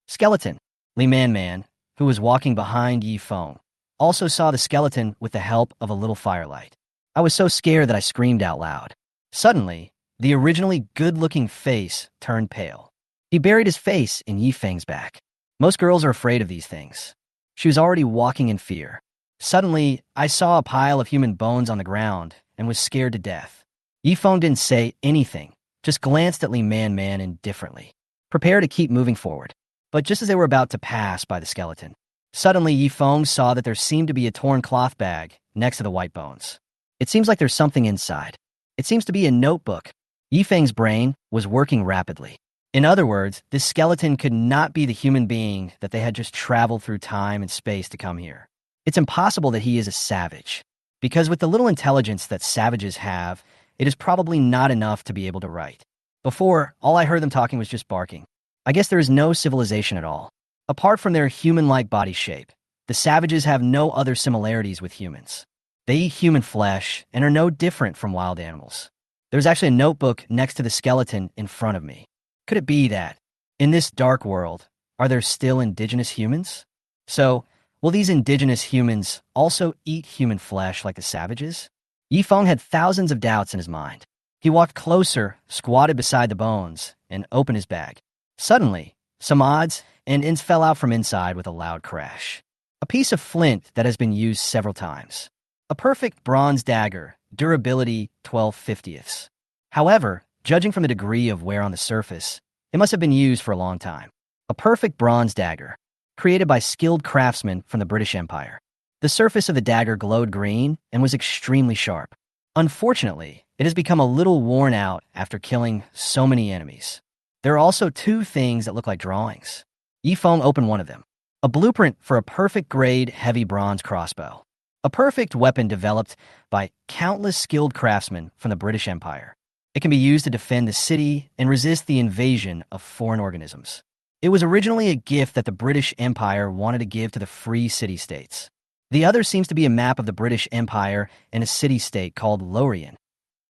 Speaker 1: Skeleton. Li Man Man, who was walking behind Yifeng, also saw the skeleton with the help of a little firelight. I was so scared that I screamed out loud. Suddenly, the originally good-looking face turned pale. He buried his face in Yifeng's back. Most girls are afraid of these things. She was already walking in fear. Suddenly, I saw a pile of human bones on the ground and was scared to death. Yifeng didn't say anything, just glanced at Li Man Man indifferently, prepared to keep moving forward. But just as they were about to pass by the skeleton, suddenly Yifeng saw that there seemed to be a torn cloth bag next to the white bones. It seems like there's something inside. It seems to be a notebook. Yifeng's brain was working rapidly. In other words, this skeleton could not be the human being that they had just traveled through time and space to come here. It's impossible that he is a savage, because with the little intelligence that savages have, it is probably not enough to be able to write. Before, all I heard them talking was just barking. I guess there is no civilization at all. Apart from their human-like body shape, the savages have no other similarities with humans. They eat human flesh and are no different from wild animals. There's actually a notebook next to the skeleton in front of me. Could it be that, in this dark world, are there still indigenous humans? So, will these indigenous humans also eat human flesh like the savages? Yifeng had thousands of doubts in his mind. He walked closer, squatted beside the bones, and opened his bag. Suddenly, some odds and ends fell out from inside with a loud crash. A piece of flint that has been used several times. A perfect bronze dagger, durability 12/50ths. However, judging from the degree of wear on the surface, it must have been used for a long time. A perfect bronze dagger, created by skilled craftsmen from the British Empire. The surface of the dagger glowed green and was extremely sharp. Unfortunately, it has become a little worn out after killing so many enemies. There are also two things that look like drawings. Yifeng opened one of them. A blueprint for a perfect grade heavy bronze crossbow. A perfect weapon developed by countless skilled craftsmen from the British Empire. It can be used to defend the city and resist the invasion of foreign organisms. It was originally a gift that the British Empire wanted to give to the free city-states. The other seems to be a map of the British Empire and a city-state called Lorien.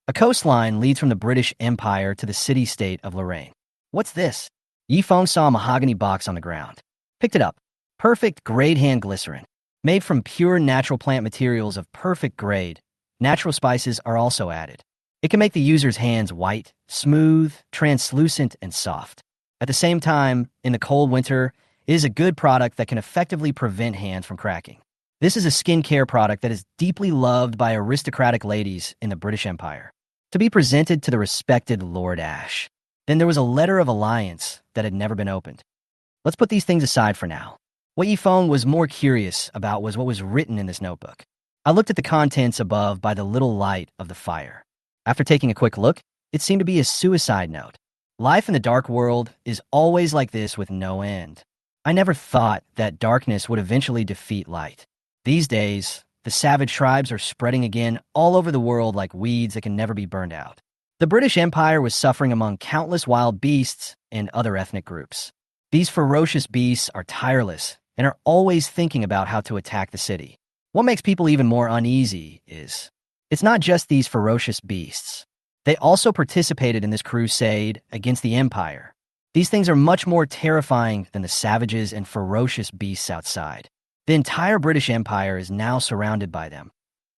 Speaker 1: A coastline leads from the British Empire to the city-state of Lorraine. What's this? Yifeng saw a mahogany box on the ground. Picked it up. Perfect grade hand glycerin. Made from pure natural plant materials of perfect grade, natural spices are also added. It can make the user's hands white, smooth, translucent, and soft. At the same time, in the cold winter, it is a good product that can effectively prevent hands from cracking. This is a skincare product that is deeply loved by aristocratic ladies in the British Empire. To be presented to the respected Lord Ashe. Then there was a letter of alliance that had never been opened. Let's put these things aside for now. What Yifeng was more curious about was what was written in this notebook. I looked at the contents above by the little light of the fire. After taking a quick look, it seemed to be a suicide note. Life in the dark world is always like this with no end. I never thought that darkness would eventually defeat light. These days, the savage tribes are spreading again all over the world like weeds that can never be burned out. The British Empire was suffering among countless wild beasts and other ethnic groups. These ferocious beasts are tireless and are always thinking about how to attack the city. What makes people even more uneasy is, it's not just these ferocious beasts. They also participated in this crusade against the Empire. These things are much more terrifying than the savages and ferocious beasts outside. The entire British Empire is now surrounded by them.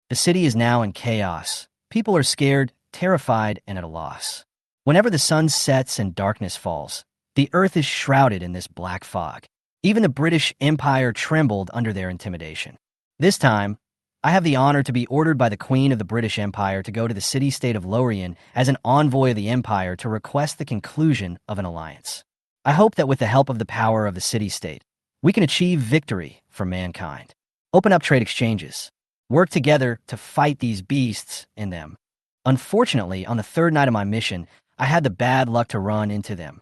Speaker 1: The city is now in chaos. People are scared, terrified, and at a loss. Whenever the sun sets and darkness falls, the earth is shrouded in this black fog. Even the British Empire trembled under their intimidation. This time, I have the honor to be ordered by the Queen of the British Empire to go to the city-state of Lorien as an envoy of the Empire to request the conclusion of an alliance. I hope that with the help of the power of the city-state, we can achieve victory for mankind. Open up trade exchanges. Work together to fight these beasts in them. Unfortunately, on the third night of my mission, I had the bad luck to run into them.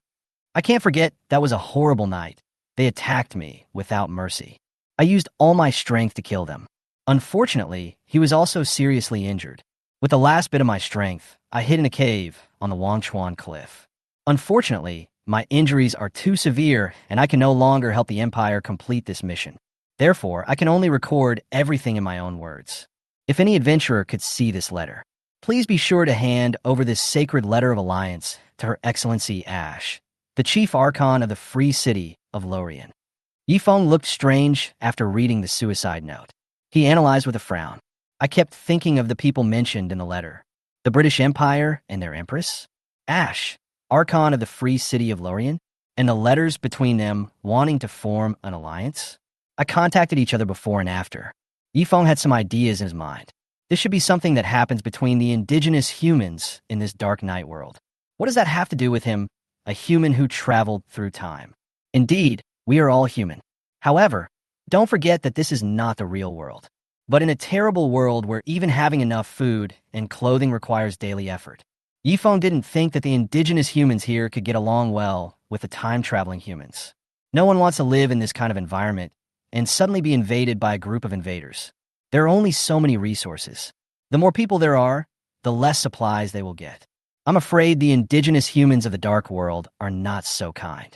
Speaker 1: I can't forget that was a horrible night. They attacked me without mercy. I used all my strength to kill them. Unfortunately, he was also seriously injured. With the last bit of my strength, I hid in a cave on the Wangchuan cliff. Unfortunately, my injuries are too severe and I can no longer help the Empire complete this mission. Therefore, I can only record everything in my own words. If any adventurer could see this letter, please be sure to hand over this sacred letter of alliance to Her Excellency Ashe, the Chief Archon of the Free City of Lorien. Yifeng looked strange after reading the suicide note. He analyzed with a frown. I kept thinking of the people mentioned in the letter. The British Empire and their empress? Ashe, Archon of the Free City of Lorien? And the letters between them wanting to form an alliance? I contacted each other before and after. Yifeng had some ideas in his mind. This should be something that happens between the indigenous humans in this dark night world. What does that have to do with him, a human who traveled through time? Indeed, we are all human. However, don't forget that this is not the real world, but in a terrible world where even having enough food and clothing requires daily effort. Yifeng didn't think that the indigenous humans here could get along well with the time-traveling humans. No one wants to live in this kind of environment and suddenly be invaded by a group of invaders. There are only so many resources. The more people there are, the less supplies they will get. I'm afraid the indigenous humans of the dark world are not so kind.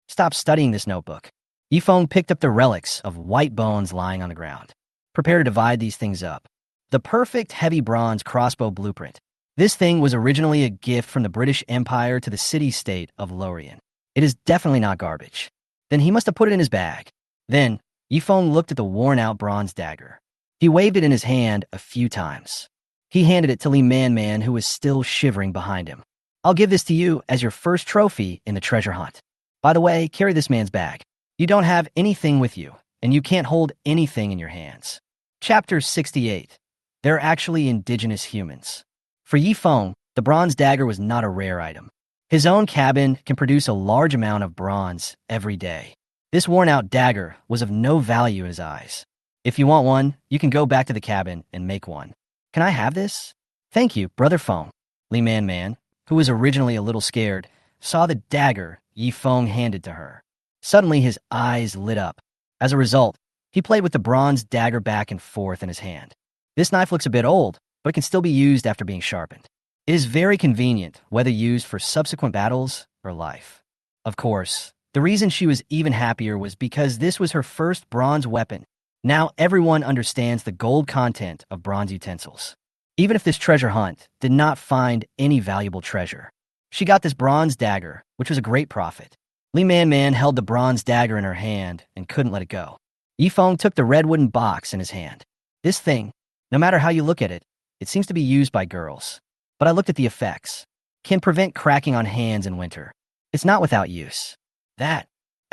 Speaker 1: Stop studying this notebook. Yifeng picked up the relics of white bones lying on the ground. Prepare to divide these things up. The perfect heavy bronze crossbow blueprint. This thing was originally a gift from the British Empire to the city-state of Lorien. It is definitely not garbage. Then he must have put it in his bag. Then, Yifeng looked at the worn-out bronze dagger. He waved it in his hand a few times. He handed it to Li Man, who was still shivering behind him. I'll give this to you as your first trophy in the treasure hunt. By the way, carry this man's bag. You don't have anything with you, and you can't hold anything in your hands. Chapter 68. They're actually indigenous humans. For Yifeng, the bronze dagger was not a rare item. His own cabin can produce a large amount of bronze every day. This worn-out dagger was of no value in his eyes. If you want one, you can go back to the cabin and make one. Can I have this? Thank you, Brother Feng. Li Man Man, who was originally a little scared, saw the dagger Yi Feng handed to her. Suddenly his eyes lit up. As a result, he played with the bronze dagger back and forth in his hand. This knife looks a bit old, but it can still be used after being sharpened. It is very convenient, whether used for subsequent battles or life. Of course, the reason she was even happier was because this was her first bronze weapon. Now everyone understands the gold content of bronze utensils. Even if this treasure hunt did not find any valuable treasure, she got this bronze dagger, which was a great profit. Li Man Man held the bronze dagger in her hand and couldn't let it go. Yi Feng took the red wooden box in his hand. This thing, no matter how you look at it, it seems to be used by girls. But I looked at the effects. Can prevent cracking on hands in winter. It's not without use. At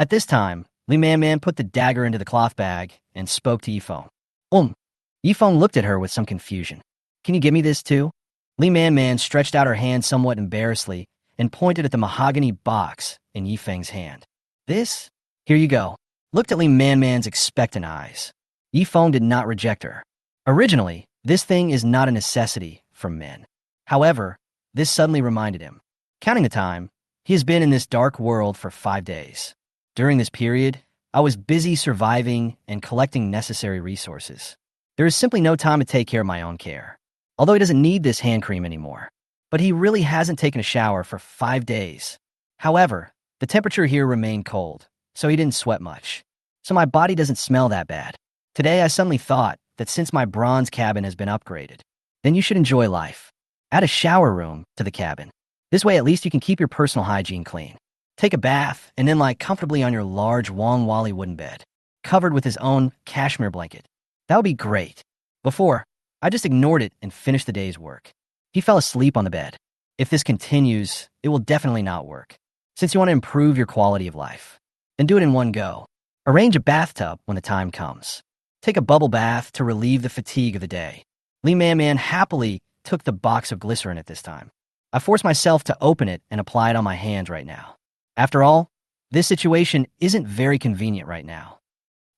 Speaker 1: this time, Li Man Man put the dagger into the cloth bag and spoke to Yi Feng. Yi Feng looked at her with some confusion. Can you give me this too? Li Man Man stretched out her hand somewhat embarrassedly and pointed at the mahogany box in Yi Feng's hand. This? Here you go. Looked at Li Man Man's expectant eyes. Yi Feng did not reject her. Originally, this thing is not a necessity for men. However, this suddenly reminded him. Counting the time, he has been in this dark world for 5 days. During this period, I was busy surviving and collecting necessary resources. There is simply no time to take care of my own care. Although he doesn't need this hand cream anymore. But he really hasn't taken a shower for 5 days. However, the temperature here remained cold, so he didn't sweat much. So my body doesn't smell that bad. Today I suddenly thought that since my bronze cabin has been upgraded, then you should enjoy life. Add a shower room to the cabin. This way at least you can keep your personal hygiene clean. Take a bath and then lie comfortably on your large Wang Wally wooden bed, covered with his own cashmere blanket. That would be great. Before, I just ignored it and finished the day's work. He fell asleep on the bed. If this continues, it will definitely not work. Since you want to improve your quality of life, then do it in one go. Arrange a bathtub when the time comes. Take a bubble bath to relieve the fatigue of the day. Li Man Man happily took the box of glycerin at this time. I forced myself to open it and apply it on my hands right now. After all, this situation isn't very convenient right now.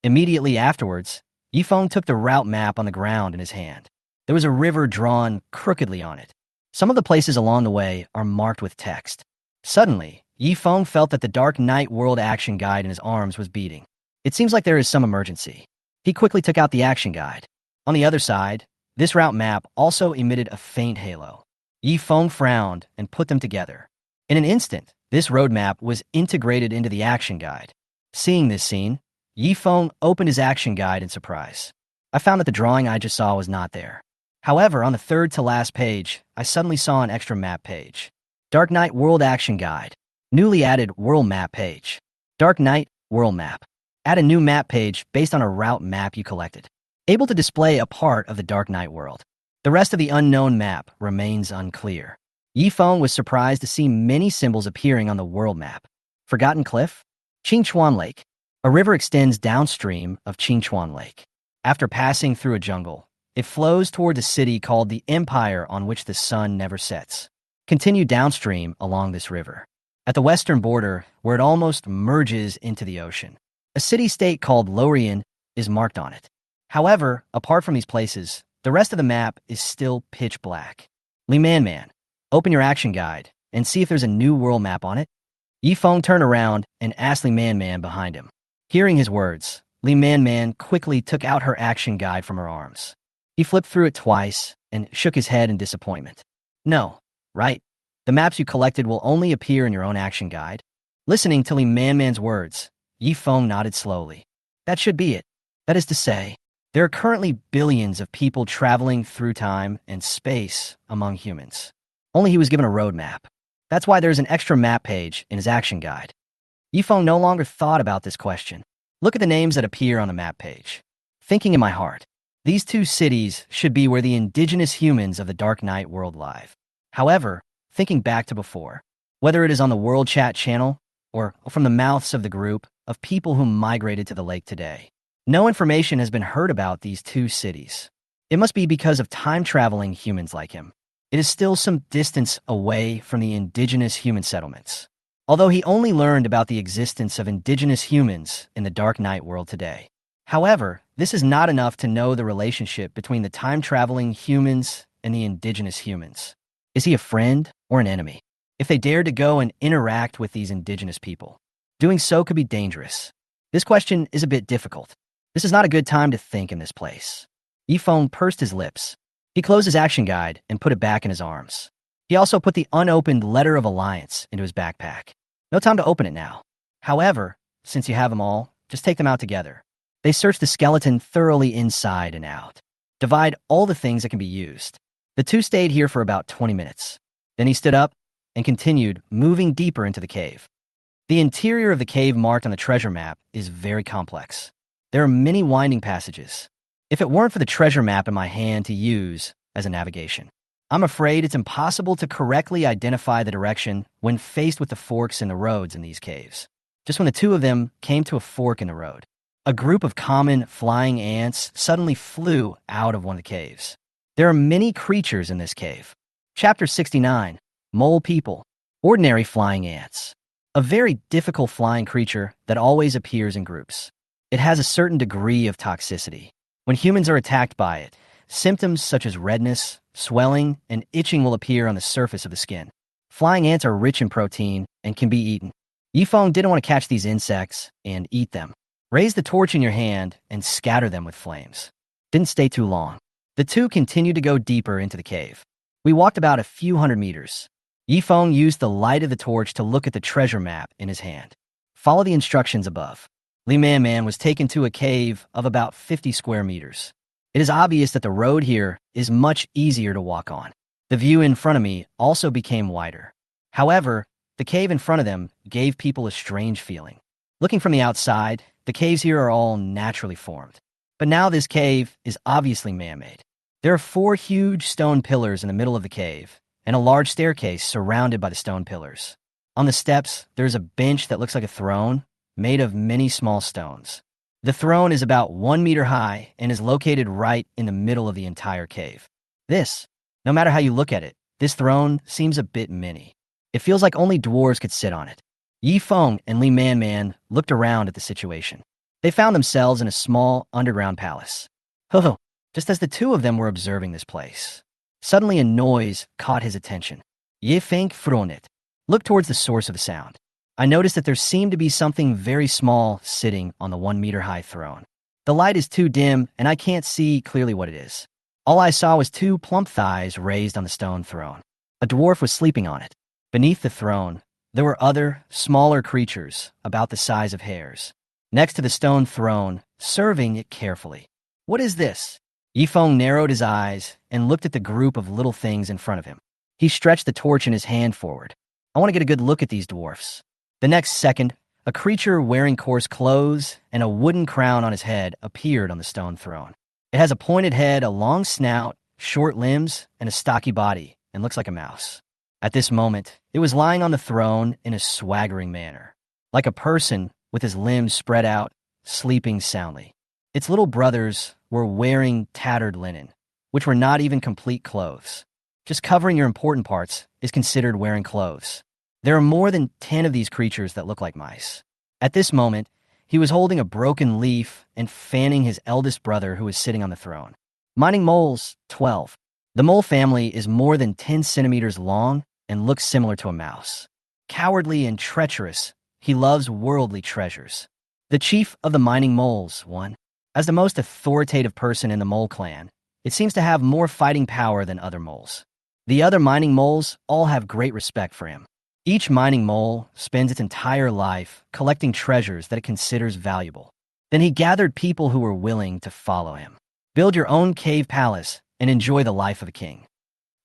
Speaker 1: Immediately afterwards, Yi Feng took the route map on the ground in his hand. There was a river drawn crookedly on it. Some of the places along the way are marked with text. Suddenly, Yi Feng felt that the Dark Knight World Action Guide in his arms was beating. It seems like there is some emergency. He quickly took out the action guide. On the other side, this route map also emitted a faint halo. Yi Feng frowned and put them together. In an instant, this roadmap was integrated into the action guide. Seeing this scene, Yi Feng opened his action guide in surprise. I found that the drawing I just saw was not there. However, on the third to last page, I suddenly saw an extra map page. Dark Knight World Action Guide. Newly added World Map page. Dark Knight World Map. Add a new map page based on a route map you collected. Able to display a part of the Dark Knight world. The rest of the unknown map remains unclear. Yi Feng was surprised to see many symbols appearing on the world map. Forgotten Cliff? Qingchuan Lake. A river extends downstream of Qingchuan Lake. After passing through a jungle, it flows toward a city called the Empire on which the sun never sets. Continue downstream along this river. At the western border, where it almost merges into the ocean, a city-state called Lorien is marked on it. However, apart from these places, the rest of the map is still pitch black. Li Man Man, open your action guide and see if there's a new world map on it. Yi Feng turned around and asked Li Man Man behind him. Hearing his words, Li Man Man quickly took out her action guide from her arms. He flipped through it twice and shook his head in disappointment. No, right? The maps you collected will only appear in your own action guide. Listening to Li Man Man's words, Yi Feng nodded slowly. That should be it. That is to say, there are currently billions of people traveling through time and space among humans. Only he was given a roadmap. That's why there's an extra map page in his action guide. Yi Feng no longer thought about this question. Look at the names that appear on the map page. Thinking in my heart, these two cities should be where the indigenous humans of the Dark Knight world live. However, thinking back to before, whether it is on the World Chat channel or from the mouths of the group of people who migrated to the lake today, no information has been heard about these two cities. It must be because of time-traveling humans like him. It is still some distance away from the indigenous human settlements. Although he only learned about the existence of indigenous humans in the Dark Knight world today. However, this is not enough to know the relationship between the time-traveling humans and the indigenous humans. Is he a friend or an enemy? If they dared to go and interact with these indigenous people, doing so could be dangerous. This question is a bit difficult. This is not a good time to think in this place. Yifeng pursed his lips. He closed his action guide and put it back in his arms. He also put the unopened letter of alliance into his backpack. No time to open it now. However, since you have them all, just take them out together. They searched the skeleton thoroughly inside and out. Divide all the things that can be used. The two stayed here for about 20 minutes. Then he stood up and continued, moving deeper into the cave. The interior of the cave marked on the treasure map is very complex. There are many winding passages. If it weren't for the treasure map in my hand to use as a navigation, I'm afraid it's impossible to correctly identify the direction when faced with the forks in the roads in these caves. Just when the two of them came to a fork in the road, a group of common flying ants suddenly flew out of one of the caves. There are many creatures in this cave. Chapter 69, Mole People, Ordinary Flying Ants. A very difficult flying creature that always appears in groups. It has a certain degree of toxicity. When humans are attacked by it, symptoms such as redness, swelling, and itching will appear on the surface of the skin. Flying ants are rich in protein and can be eaten. Yifeng didn't want to catch these insects and eat them. Raise the torch in your hand and scatter them with flames. Didn't stay too long. The two continued to go deeper into the cave. We walked about a few hundred meters. Yifeng used the light of the torch to look at the treasure map in his hand. Follow the instructions above. Li Man was taken to a cave of about 50 square meters. It is obvious that the road here is much easier to walk on. The view in front of me also became wider. However, the cave in front of them gave people a strange feeling. Looking from the outside, the caves here are all naturally formed. But now this cave is obviously man-made. There are 4 huge stone pillars in the middle of the cave, and a large staircase surrounded by the stone pillars. On the steps, there's a bench that looks like a throne, made of many small stones. The throne is about 1 meter high and is located right in the middle of the entire cave. No matter how you look at it, this throne seems a bit mini. It feels like only dwarves could sit on it. Yifeng and Li Man looked around at the situation. They found themselves in a small underground palace. Just as the two of them were observing this place, suddenly a noise caught his attention. Yifeng Fronet looked towards the source of the sound. I noticed that there seemed to be something very small sitting on the 1 meter high throne. The light is too dim and I can't see clearly what it is. All I saw was 2 plump thighs raised on the stone throne. A dwarf was sleeping on it. Beneath the throne, there were other, smaller creatures about the size of hares. Next to the stone throne, serving it carefully. What is this? Yifeng narrowed his eyes and looked at the group of little things in front of him. He stretched the torch in his hand forward. I want to get a good look at these dwarfs. The next second, a creature wearing coarse clothes and a wooden crown on his head appeared on the stone throne. It has a pointed head, a long snout, short limbs, and a stocky body, and looks like a mouse. At this moment, it was lying on the throne in a swaggering manner, like a person with his limbs spread out, sleeping soundly. Its little brothers were wearing tattered linen, which were not even complete clothes. Just covering your important parts is considered wearing clothes. There are more than 10 of these creatures that look like mice. At this moment, he was holding a broken leaf and fanning his eldest brother who was sitting on the throne. Mining moles, 12. The mole family is more than 10 centimeters long and looks similar to a mouse. Cowardly and treacherous, he loves worldly treasures. The chief of the mining moles, 1. As the most authoritative person in the mole clan, it seems to have more fighting power than other moles. The other mining moles all have great respect for him. Each mining mole spends its entire life collecting treasures that it considers valuable. Then he gathered people who were willing to follow him. Build your own cave palace and enjoy the life of a king.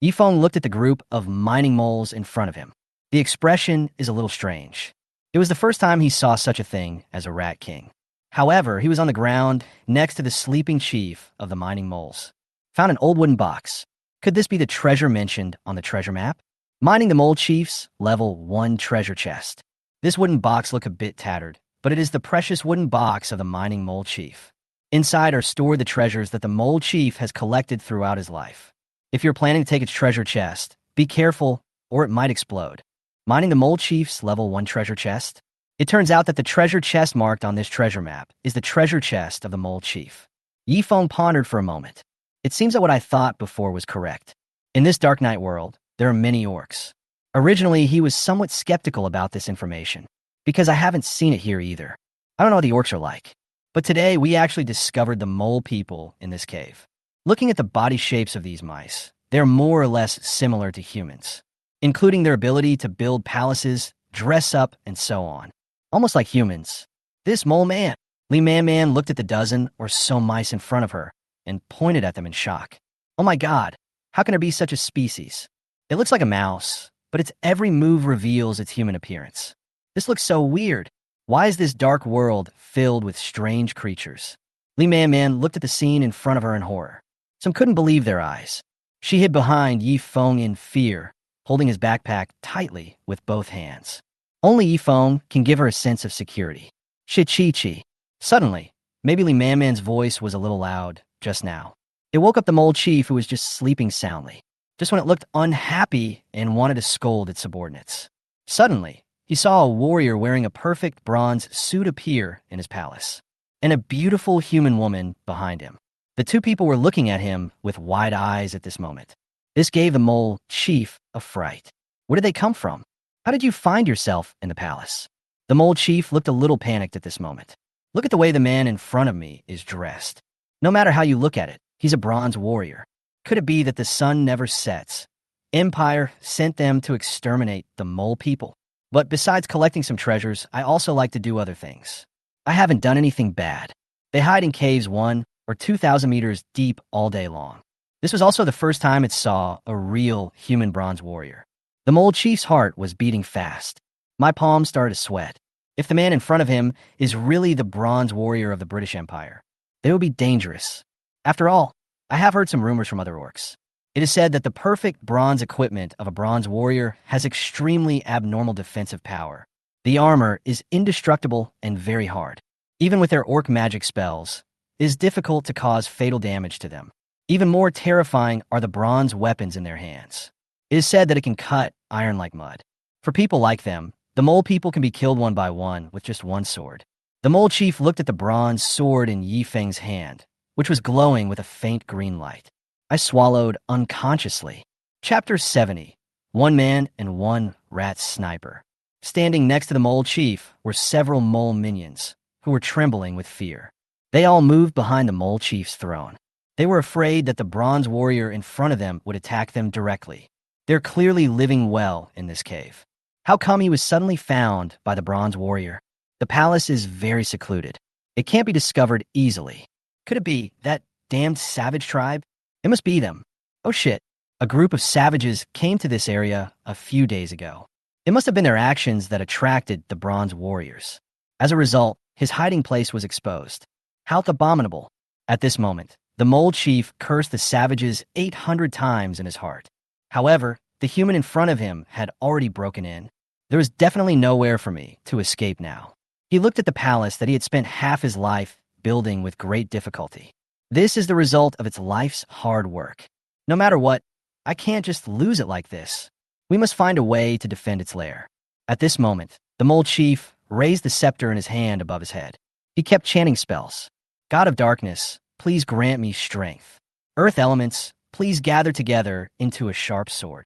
Speaker 1: Yifeng looked at the group of mining moles in front of him. The expression is a little strange. It was the first time he saw such a thing as a rat king. However, he was on the ground next to the sleeping chief of the mining moles. Found an old wooden box. Could this be the treasure mentioned on the treasure map? Mining the mole chief's level 1 treasure chest. This wooden box looked a bit tattered, but it is the precious wooden box of the mining mole chief. Inside are stored the treasures that the mole chief has collected throughout his life. If you're planning to take its treasure chest, be careful or it might explode. Mining the mole chief's level 1 treasure chest. It turns out that the treasure chest marked on this treasure map is the treasure chest of the mole chief. Yifeng pondered for a moment. It seems that what I thought before was correct. In this Dark Knight world, there are many orcs. Originally, he was somewhat skeptical about this information, because I haven't seen it here either. I don't know what the orcs are like. But today, we actually discovered the mole people in this cave. Looking at the body shapes of these mice, they're more or less similar to humans, including their ability to build palaces, dress up, and so on. Almost like humans. This mole man. Lee Man looked at the dozen or so mice in front of her and pointed at them in shock. Oh my god, how can there be such a species? It looks like a mouse, but its every move reveals its human appearance. This looks so weird. Why is this dark world filled with strange creatures? Lee Man looked at the scene in front of her in horror. Some couldn't believe their eyes. She hid behind Yi Feng in fear, holding his backpack tightly with both hands. Only Yi Feng can give her a sense of security. Chi. Suddenly, maybe Lee Man's voice was a little loud just now. It woke up the mole chief who was just sleeping soundly, just when it looked unhappy and wanted to scold its subordinates. Suddenly, he saw a warrior wearing a perfect bronze suit appear in his palace, and a beautiful human woman behind him. The two people were looking at him with wide eyes at this moment. This gave the mole chief a fright. Where did they come from? How did you find yourself in the palace? The mole chief looked a little panicked at this moment. Look at the way the man in front of me is dressed. No matter how you look at it, he's a bronze warrior. Could it be that the sun never sets? Empire sent them to exterminate the mole people. But besides collecting some treasures, I also like to do other things. I haven't done anything bad. They hide in caves 1 or 2,000 meters deep all day long. This was also the first time it saw a real human bronze warrior. The mole chief's heart was beating fast. My palms started to sweat. If the man in front of him is really the bronze warrior of the British Empire, they would be dangerous. After all, I have heard some rumors from other orcs. It is said that the perfect bronze equipment of a bronze warrior has extremely abnormal defensive power. The armor is indestructible and very hard. Even with their orc magic spells, it is difficult to cause fatal damage to them. Even more terrifying are the bronze weapons in their hands. It is said that it can cut iron like mud. For people like them, the mole people can be killed one by one with just one sword. The mole chief looked at the bronze sword in Yi Feng's hand, which was glowing with a faint green light. I swallowed unconsciously. Chapter 70. One man and one rat sniper. Standing next to the mole chief were several mole minions, who were trembling with fear. They all moved behind the mole chief's throne. They were afraid that the bronze warrior in front of them would attack them directly. They're clearly living well in this cave. How come he was suddenly found by the bronze warrior? The palace is very secluded. It can't be discovered easily. Could it be that damned savage tribe? It must be them. Oh shit. A group of savages came to this area a few days ago. It must have been their actions that attracted the bronze warriors. As a result, his hiding place was exposed. How abominable. At this moment, the mole chief cursed the savages 800 times in his heart. However, the human in front of him had already broken in. There was definitely nowhere for me to escape now. He looked at the palace that he had spent half his life building with great difficulty. This is the result of its life's hard work. No matter what, I can't just lose it like this. We must find a way to defend its lair. At this moment, the mole chief raised the scepter in his hand above his head. He kept chanting spells. God of darkness, please grant me strength. Earth elements, please gather together into a sharp sword.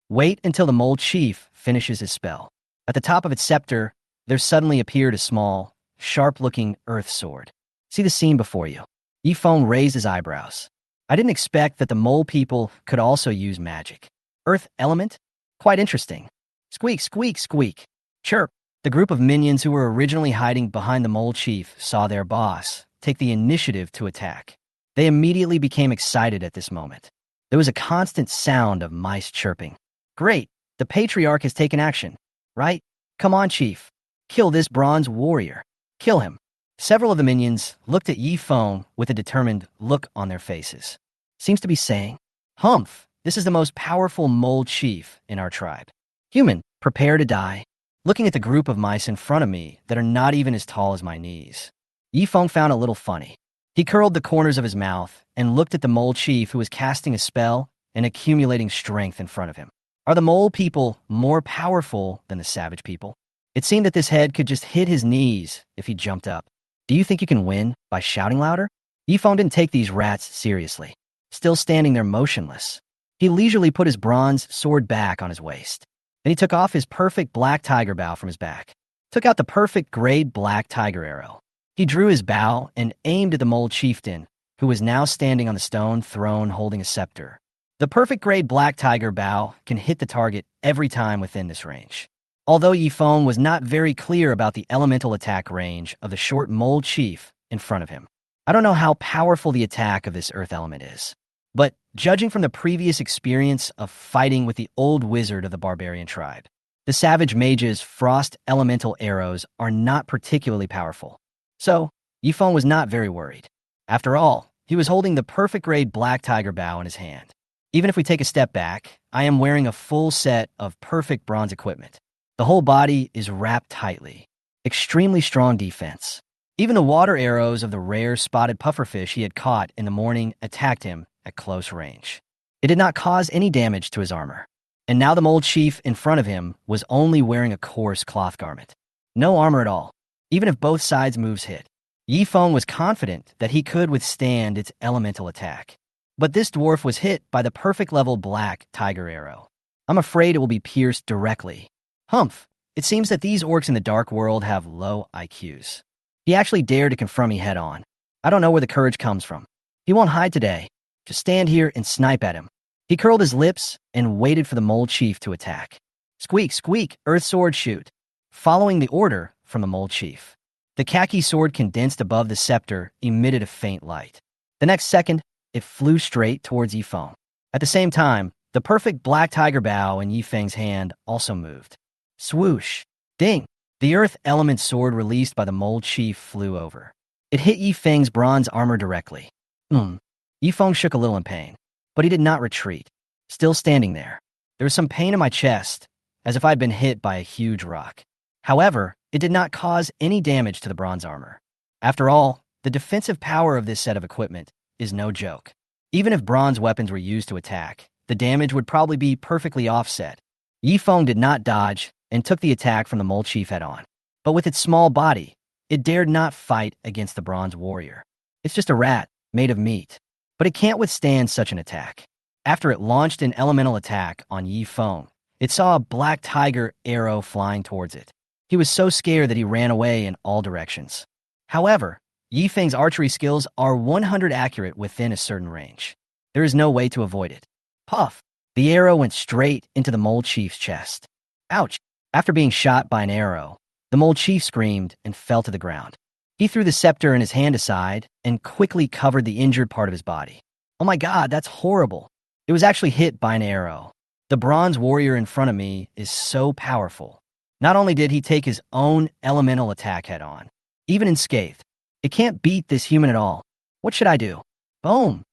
Speaker 1: Wait until the mole chief finishes his spell. At the top of its scepter, there suddenly appeared a small, sharp-looking earth sword. See the scene before you. Yi Feng raised his eyebrows. I didn't expect that the mole people could also use magic. Earth element? Quite interesting. Squeak, squeak, squeak. Chirp. The group of minions who were originally hiding behind the mole chief saw their boss take the initiative to attack. They immediately became excited at this moment. There was a constant sound of mice chirping. Great, the patriarch has taken action, right? Come on, chief. Kill this bronze warrior. Kill him. Several of the minions looked at Yi Feng with a determined look on their faces. Seems to be saying, Humph, this is the most powerful mole chief in our tribe. Human, prepare to die. Looking at the group of mice in front of me that are not even as tall as my knees, Yi Feng found a little funny. He curled the corners of his mouth and looked at the mole chief who was casting a spell and accumulating strength in front of him. Are the mole people more powerful than the savage people? It seemed that this head could just hit his knees if he jumped up. Do you think you can win by shouting louder? Yi Feng didn't take these rats seriously, still standing there motionless. He leisurely put his bronze sword back on his waist. Then he took off his perfect black tiger bow from his back, took out the perfect grayed black tiger arrow. He drew his bow and aimed at the mole chieftain, who was now standing on the stone throne holding a scepter. The perfect grayed black tiger bow can hit the target every time within this range. Although Yifeng was not very clear about the elemental attack range of the short mole chief in front of him. I don't know how powerful the attack of this earth element is, but judging from the previous experience of fighting with the old wizard of the barbarian tribe, the savage mage's frost elemental arrows are not particularly powerful. So, Yifeng was not very worried. After all, he was holding the perfect grade black tiger bow in his hand. Even if we take a step back, I am wearing a full set of perfect bronze equipment. The whole body is wrapped tightly. Extremely strong defense. Even the water arrows of the rare spotted pufferfish he had caught in the morning attacked him at close range. It did not cause any damage to his armor. And now the mole chief in front of him was only wearing a coarse cloth garment. No armor at all, even if both sides' moves hit. Yifeng was confident that he could withstand its elemental attack. But this dwarf was hit by the perfect level black tiger arrow. I'm afraid it will be pierced directly. Humph, it seems that these orcs in the dark world have low IQs. He actually dared to confront me head on. I don't know where the courage comes from. He won't hide today. Just stand here and snipe at him. He curled his lips and waited for the mole chief to attack. Squeak, squeak, earth sword shoot. Following the order from the mole chief, the khaki sword condensed above the scepter emitted a faint light. The next second, it flew straight towards Yifeng. At the same time, the perfect black tiger bow in Yifeng's hand also moved. Swoosh! Ding! The earth element sword released by the mole chief flew over. It hit Yifeng's bronze armor directly. Yifeng shook a little in pain, but he did not retreat. Still standing there. There was some pain in my chest, as if I'd been hit by a huge rock. However, it did not cause any damage to the bronze armor. After all, the defensive power of this set of equipment is no joke. Even if bronze weapons were used to attack, the damage would probably be perfectly offset. Yifeng did not dodge and took the attack from the mole chief head on. But with its small body, it dared not fight against the bronze warrior. It's just a rat, made of meat. But it can't withstand such an attack. After it launched an elemental attack on Yifeng, it saw a black tiger arrow flying towards it. He was so scared that he ran away in all directions. However, Yifeng's archery skills are 100 accurate within a certain range. There is no way to avoid it. Puff! The arrow went straight into the mole chief's chest. Ouch! After being shot by an arrow, the mole chief screamed and fell to the ground. He threw the scepter in his hand aside and quickly covered the injured part of his body. Oh my god, that's horrible. It was actually hit by an arrow. The bronze warrior in front of me is so powerful. Not only did he take his own elemental attack head on, even unscathed, it can't beat this human at all. What should I do? Boom!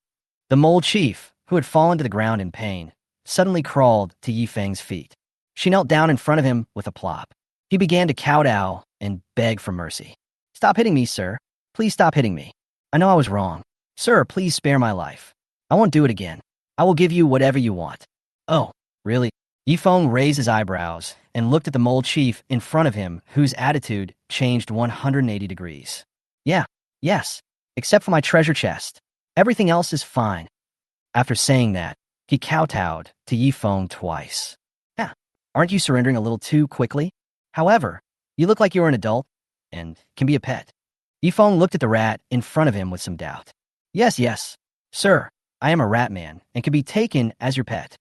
Speaker 1: The mole chief, who had fallen to the ground in pain, suddenly crawled to Yifeng's feet. She knelt down in front of him with a plop. He began to kowtow and beg for mercy. Stop hitting me, sir. Please stop hitting me. I know I was wrong. Sir, please spare my life. I won't do it again. I will give you whatever you want. Oh, really? Yifeng raised his eyebrows and looked at the mole chief in front of him, whose attitude changed 180 degrees. Yeah, yes, except for my treasure chest. Everything else is fine. After saying that, he kowtowed to Yifeng twice. Yeah, aren't you surrendering a little too quickly? However, you look like you're an adult and can be a pet. Yifeng looked at the rat in front of him with some doubt. Yes, sir, I am a rat man and can be taken as your pet.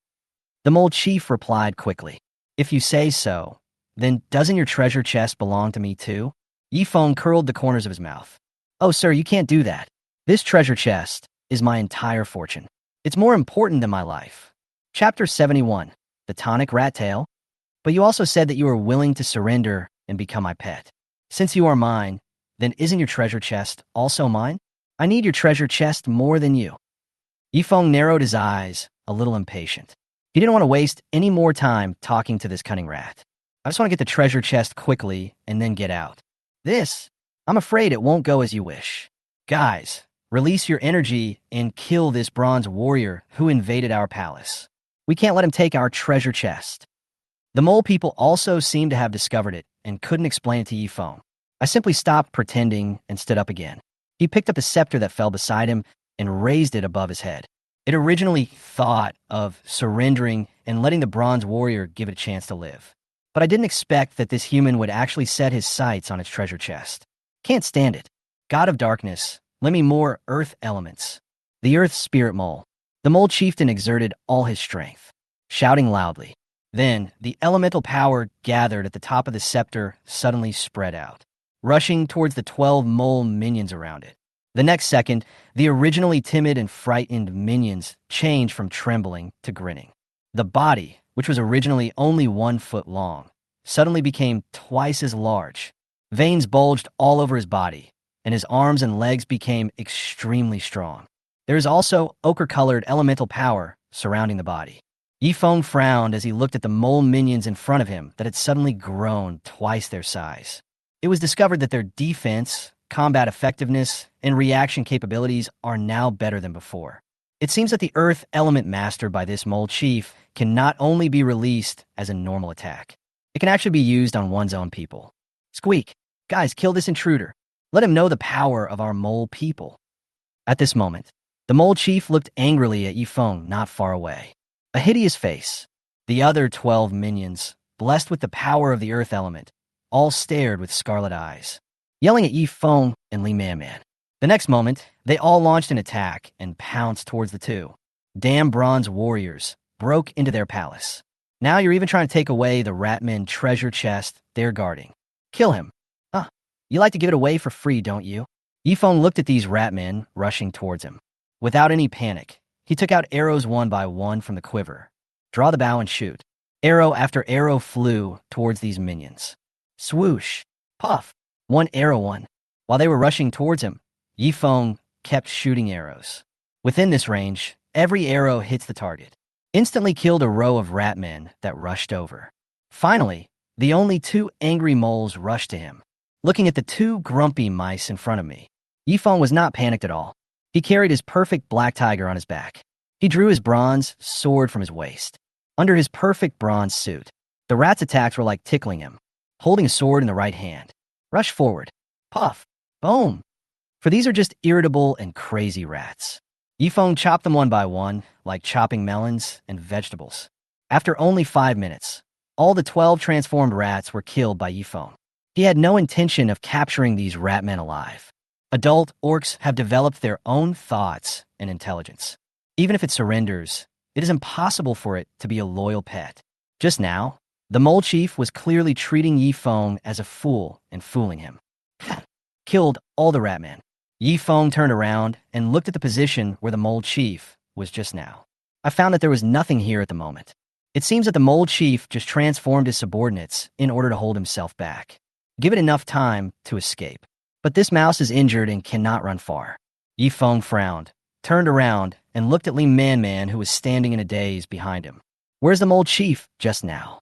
Speaker 1: The mole chief replied quickly. If you say so, then doesn't your treasure chest belong to me too? Yifeng curled the corners of his mouth. Oh, sir, you can't do that. This treasure chest is my entire fortune. It's more important than my life. Chapter 71, The Tonic Rat Tail. But you also said that you were willing to surrender and become my pet. Since you are mine, then isn't your treasure chest also mine? I need your treasure chest more than you. Yifeng narrowed his eyes, a little impatient. He didn't want to waste any more time talking to this cunning rat. I just want to get the treasure chest quickly and then get out. I'm afraid it won't go as you wish. Guys, release your energy and kill this bronze warrior who invaded our palace. We can't let him take our treasure chest. The mole people also seemed to have discovered it and couldn't explain it to Yifeng. I simply stopped pretending and stood up again. He picked up the scepter that fell beside him and raised it above his head. It originally thought of surrendering and letting the bronze warrior give it a chance to live. But I didn't expect that this human would actually set his sights on its treasure chest. Can't stand it. God of darkness, lend me more earth elements. The earth spirit mole. The mole chieftain exerted all his strength, shouting loudly. Then, the elemental power gathered at the top of the scepter suddenly spread out, rushing towards the 12 mole minions around it. The next second, the originally timid and frightened minions changed from trembling to grinning. The body, which was originally only 1 foot long, suddenly became twice as large. Veins bulged all over his body, and his arms and legs became extremely strong. There is also ochre-colored elemental power surrounding the body. Yifeng frowned as he looked at the mole minions in front of him that had suddenly grown twice their size. It was discovered that their defense, combat effectiveness, and reaction capabilities are now better than before. It seems that the earth element mastered by this mole chief can not only be released as a normal attack, it can actually be used on one's own people. Squeak, guys, kill this intruder. Let him know the power of our mole people. At this moment, the mole chief looked angrily at Yifeng not far away. A hideous face. The other 12 minions, blessed with the power of the earth element, all stared with scarlet eyes, yelling at Yifeng and Li Man. The next moment, they all launched an attack and pounced towards the two. Damn bronze warriors broke into their palace. Now you're even trying to take away the Ratman treasure chest they're guarding. Kill him. You like to give it away for free, don't you? Yifeng looked at these Ratmen rushing towards him. Without any panic, he took out arrows one by one from the quiver. Draw the bow and shoot. Arrow after arrow flew towards these minions. Swoosh. Puff. One arrow won. While they were rushing towards him, Yifeng kept shooting arrows. Within this range, every arrow hits the target. Instantly killed a row of Ratmen that rushed over. Finally, the only 2 angry moles rushed to him. Looking at the 2 grumpy mice in front of me, Yifeng was not panicked at all. He carried his perfect black tiger on his back. He drew his bronze sword from his waist. Under his perfect bronze suit, the rats' attacks were like tickling him. Holding a sword in the right hand. Rush forward. Puff. Boom. For these are just irritable and crazy rats. Yifeng chopped them one by one, like chopping melons and vegetables. After only 5 minutes, all the 12 transformed rats were killed by Yifeng. He had no intention of capturing these ratmen alive. Adult orcs have developed their own thoughts and intelligence. Even if it surrenders, it is impossible for it to be a loyal pet. Just now, the mole chief was clearly treating Yifeng as a fool and fooling him. Killed all the ratmen. Yifeng turned around and looked at the position where the mole chief was just now. I found that there was nothing here at the moment. It seems that the mole chief just transformed his subordinates in order to hold himself back. Give it enough time to escape. But this mouse is injured and cannot run far. Yifeng frowned, turned around, and looked at Li Man who was standing in a daze behind him. Where's the mole chief just now?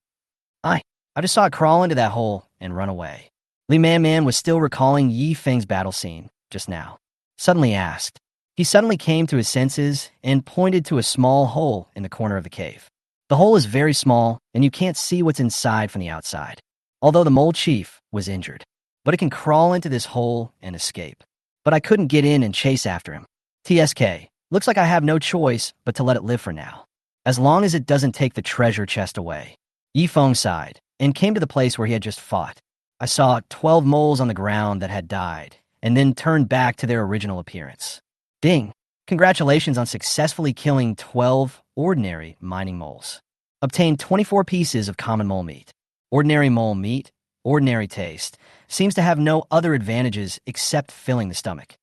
Speaker 1: I just saw it crawl into that hole and run away. Li Man was still recalling Yifeng's battle scene just now. Suddenly asked. He suddenly came to his senses and pointed to a small hole in the corner of the cave. The hole is very small, and you can't see what's inside from the outside. Although the mole chief was injured, but it can crawl into this hole and escape. But I couldn't get in and chase after him. TSK, looks like I have no choice but to let it live for now, as long as it doesn't take the treasure chest away. Yifeng sighed and came to the place where he had just fought. I saw 12 moles on the ground that had died, and then turned back to their original appearance. Ding! Congratulations on successfully killing 12 ordinary mining moles. Obtained 24 pieces of common mole meat. Ordinary mole meat, ordinary taste, seems to have no other advantages except filling the stomach.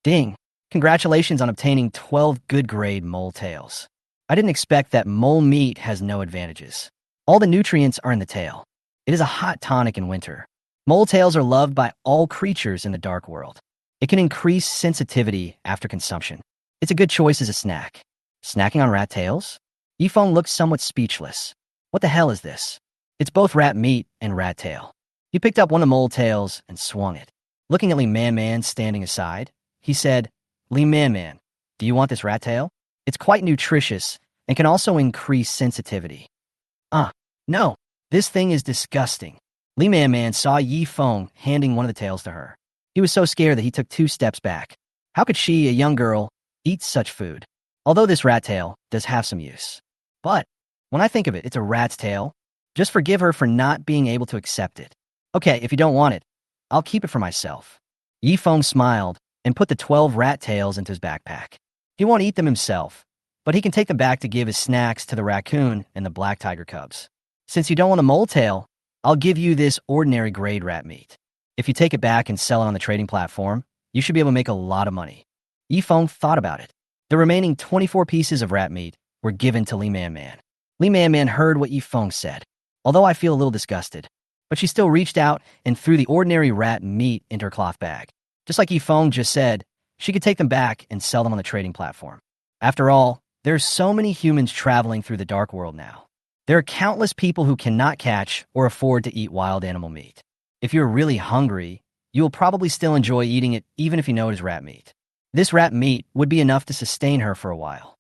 Speaker 1: Ding! Congratulations on obtaining 12 good-grade mole tails. I didn't expect that mole meat has no advantages. All the nutrients are in the tail. It is a hot tonic in winter. Mole tails are loved by all creatures in the dark world. It can increase sensitivity after consumption. It's a good choice as a snack. Snacking on rat tails? Yifeng looked somewhat speechless. What the hell is this? It's both rat meat and rat tail. He picked up one of the mole tails and swung it. Looking at Li Man standing aside, he said, Li Man, do you want this rat tail? It's quite nutritious and can also increase sensitivity. No, this thing is disgusting. Li Man saw Yifeng handing one of the tails to her. He was so scared that he took 2 steps back. How could she, a young girl, eat such food? Although this rat tail does have some use. But when I think of it, it's a rat's tail. Just forgive her for not being able to accept it. Okay, if you don't want it, I'll keep it for myself. Yifeng smiled and put the 12 rat tails into his backpack. He won't eat them himself, but he can take them back to give as snacks to the raccoon and the black tiger cubs. Since you don't want a mole tail, I'll give you this ordinary grade rat meat. If you take it back and sell it on the trading platform, you should be able to make a lot of money. Yifeng thought about it. The remaining 24 pieces of rat meat were given to Li Man Man. Li Man Man heard what Yifeng said, although I feel a little disgusted. But she still reached out and threw the ordinary rat meat into her cloth bag. Just like Yifeng just said, she could take them back and sell them on the trading platform. After all, there's so many humans traveling through the dark world now. There are countless people who cannot catch or afford to eat wild animal meat. If you're really hungry, you will probably still enjoy eating it even if you know it is rat meat. This rat meat would be enough to sustain her for a while.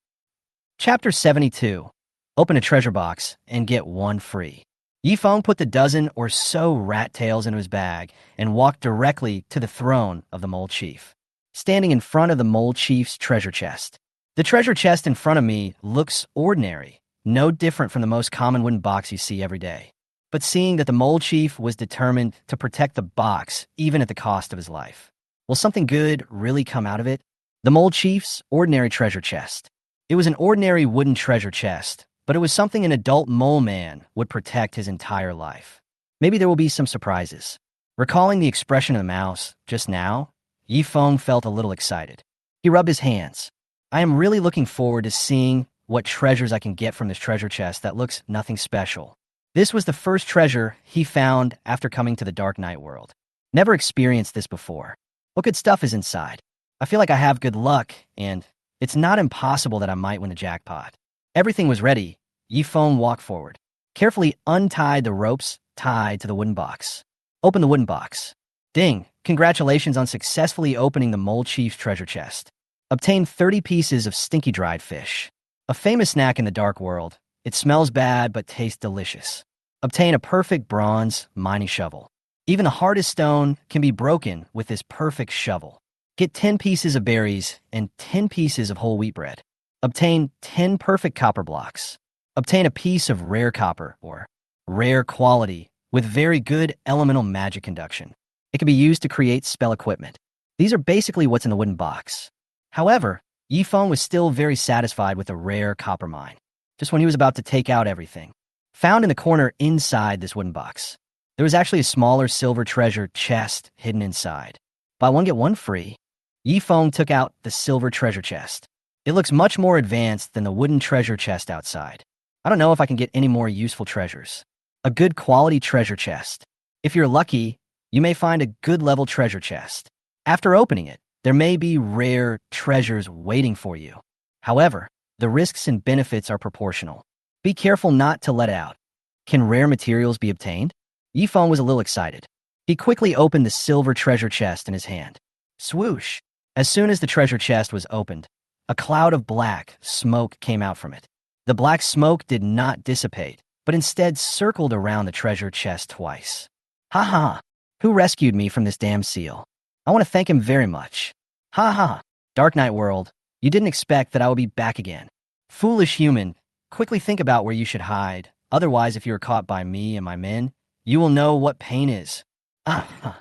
Speaker 1: Chapter 72. Open a treasure box and get one free. Yifeng put the dozen or so rat tails into his bag and walked directly to the throne of the mole chief, standing in front of the mole chief's treasure chest. The treasure chest in front of me looks ordinary, no different from the most common wooden box you see every day. But seeing that the mole chief was determined to protect the box even at the cost of his life, will something good really come out of it? The mole chief's ordinary treasure chest. It was an ordinary wooden treasure chest, but it was something an adult mole man would protect his entire life. Maybe there will be some surprises. Recalling the expression of the mouse just now, Yifeng felt a little excited. He rubbed his hands. I am really looking forward to seeing what treasures I can get from this treasure chest that looks nothing special. This was the first treasure he found after coming to the Dark Night world. Never experienced this before. What good stuff is inside? I feel like I have good luck, and it's not impossible that I might win the jackpot. Everything was ready. Yifeng walked forward, carefully untied the ropes tied to the wooden box. Open the wooden box. Ding! Congratulations on successfully opening the mole chief's treasure chest. Obtain 30 pieces of stinky dried fish. A famous snack in the dark world. It smells bad but tastes delicious. Obtain a perfect bronze mining shovel. Even the hardest stone can be broken with this perfect shovel. Get 10 pieces of berries and 10 pieces of whole wheat bread. Obtain 10 perfect copper blocks. Obtain a piece of rare copper, or rare quality, with very good elemental magic conduction. It can be used to create spell equipment. These are basically what's in the wooden box. However, Yifeng was still very satisfied with a rare copper mine, just when he was about to take out everything. Found in the corner inside this wooden box, there was actually a smaller silver treasure chest hidden inside. Buy one, get one free. Yifeng took out the silver treasure chest. It looks much more advanced than the wooden treasure chest outside. I don't know if I can get any more useful treasures. A good quality treasure chest. If you're lucky, you may find a good level treasure chest. After opening it, there may be rare treasures waiting for you. However, the risks and benefits are proportional. Be careful not to let out. Can rare materials be obtained? Yifeng was a little excited. He quickly opened the silver treasure chest in his hand. Swoosh! As soon as the treasure chest was opened, a cloud of black smoke came out from it. The black smoke did not dissipate, but instead circled around the treasure chest twice. Ha ha! Who rescued me from this damn seal? I want to thank him very much. Ha ha! Dark Night World, you didn't expect that I would be back again. Foolish human, quickly think about where you should hide. Otherwise, if you are caught by me and my men, you will know what pain is. Ah ha!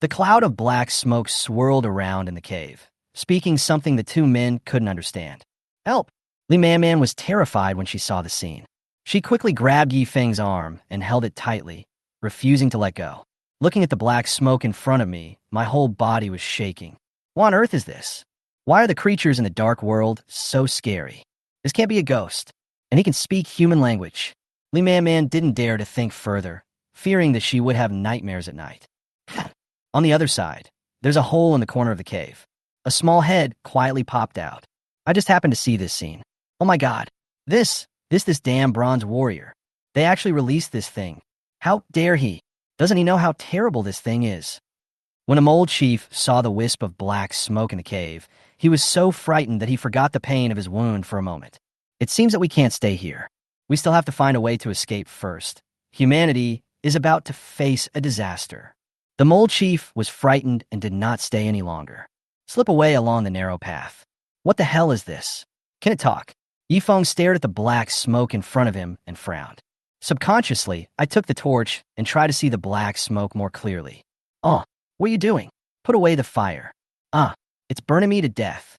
Speaker 1: The cloud of black smoke swirled around in the cave, speaking something the two men couldn't understand. Help! Li Man Man was terrified when she saw the scene. She quickly grabbed Yifeng's arm and held it tightly, refusing to let go. Looking at the black smoke in front of me, my whole body was shaking. What on earth is this? Why are the creatures in the dark world so scary? This can't be a ghost, and he can speak human language. Li Man Man didn't dare to think further, fearing that she would have nightmares at night. On the other side, there's a hole in the corner of the cave. A small head quietly popped out. I just happened to see this scene. Oh my god, this damn bronze warrior. They actually released this thing. How dare he? Doesn't he know how terrible this thing is? When a mole chief saw the wisp of black smoke in the cave, he was so frightened that he forgot the pain of his wound for a moment. It seems that we can't stay here. We still have to find a way to escape first. Humanity is about to face a disaster. The mole chief was frightened and did not stay any longer. Slip away along the narrow path. What the hell is this? Can it talk? Yifeng stared at the black smoke in front of him and frowned. Subconsciously, I took the torch and tried to see the black smoke more clearly. Oh, what are you doing? Put away the fire. Ah, it's burning me to death.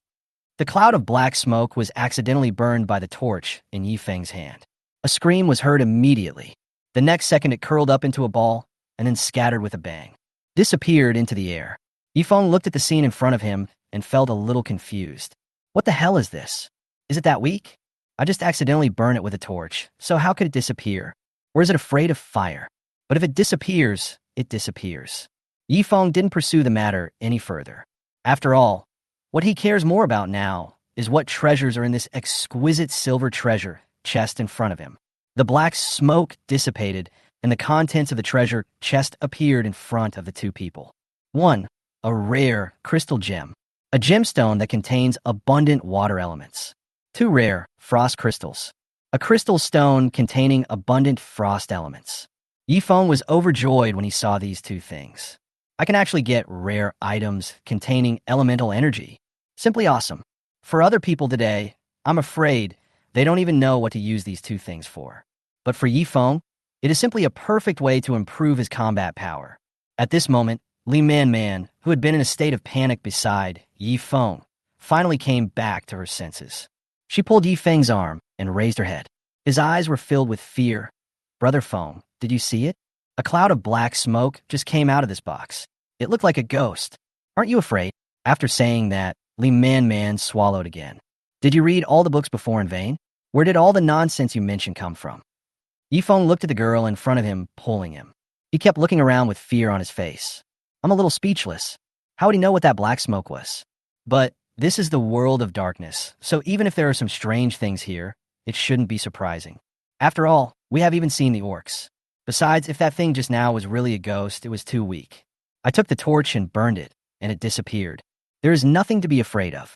Speaker 1: The cloud of black smoke was accidentally burned by the torch in Yifeng's hand. A scream was heard immediately. The next second it curled up into a ball and then scattered with a bang. Disappeared into the air. Yifeng looked at the scene in front of him and felt a little confused. What the hell is this? Is it that weak? I just accidentally burned it with a torch, so how could it disappear? Or is it afraid of fire? But if it disappears, it disappears. Yifeng didn't pursue the matter any further. After all, what he cares more about now is what treasures are in this exquisite silver treasure chest in front of him. The black smoke dissipated, and the contents of the treasure chest appeared in front of the two people. 1. A rare crystal gem, a gemstone that contains abundant water elements. 2 rare frost crystals, a crystal stone containing abundant frost elements. Yifeng was overjoyed when he saw these two things. I can actually get rare items containing elemental energy. Simply awesome. For other people today, I'm afraid they don't even know what to use these two things for. But for Yifeng, it is simply a perfect way to improve his combat power. At this moment, Li Man, who had been in a state of panic beside Yifeng, finally came back to her senses. She pulled Yifeng's arm and raised her head. His eyes were filled with fear. Brother Feng, did you see it? A cloud of black smoke just came out of this box. It looked like a ghost. Aren't you afraid? After saying that, Li Man swallowed again. Did you read all the books before in vain? Where did all the nonsense you mentioned come from? Yifeng looked at the girl in front of him, pulling him. He kept looking around with fear on his face. I'm a little speechless. How would he know what that black smoke was? But this is the world of darkness, so even if there are some strange things here, it shouldn't be surprising. After all, we have even seen the orcs. Besides, if that thing just now was really a ghost, it was too weak. I took the torch and burned it, and it disappeared. There is nothing to be afraid of.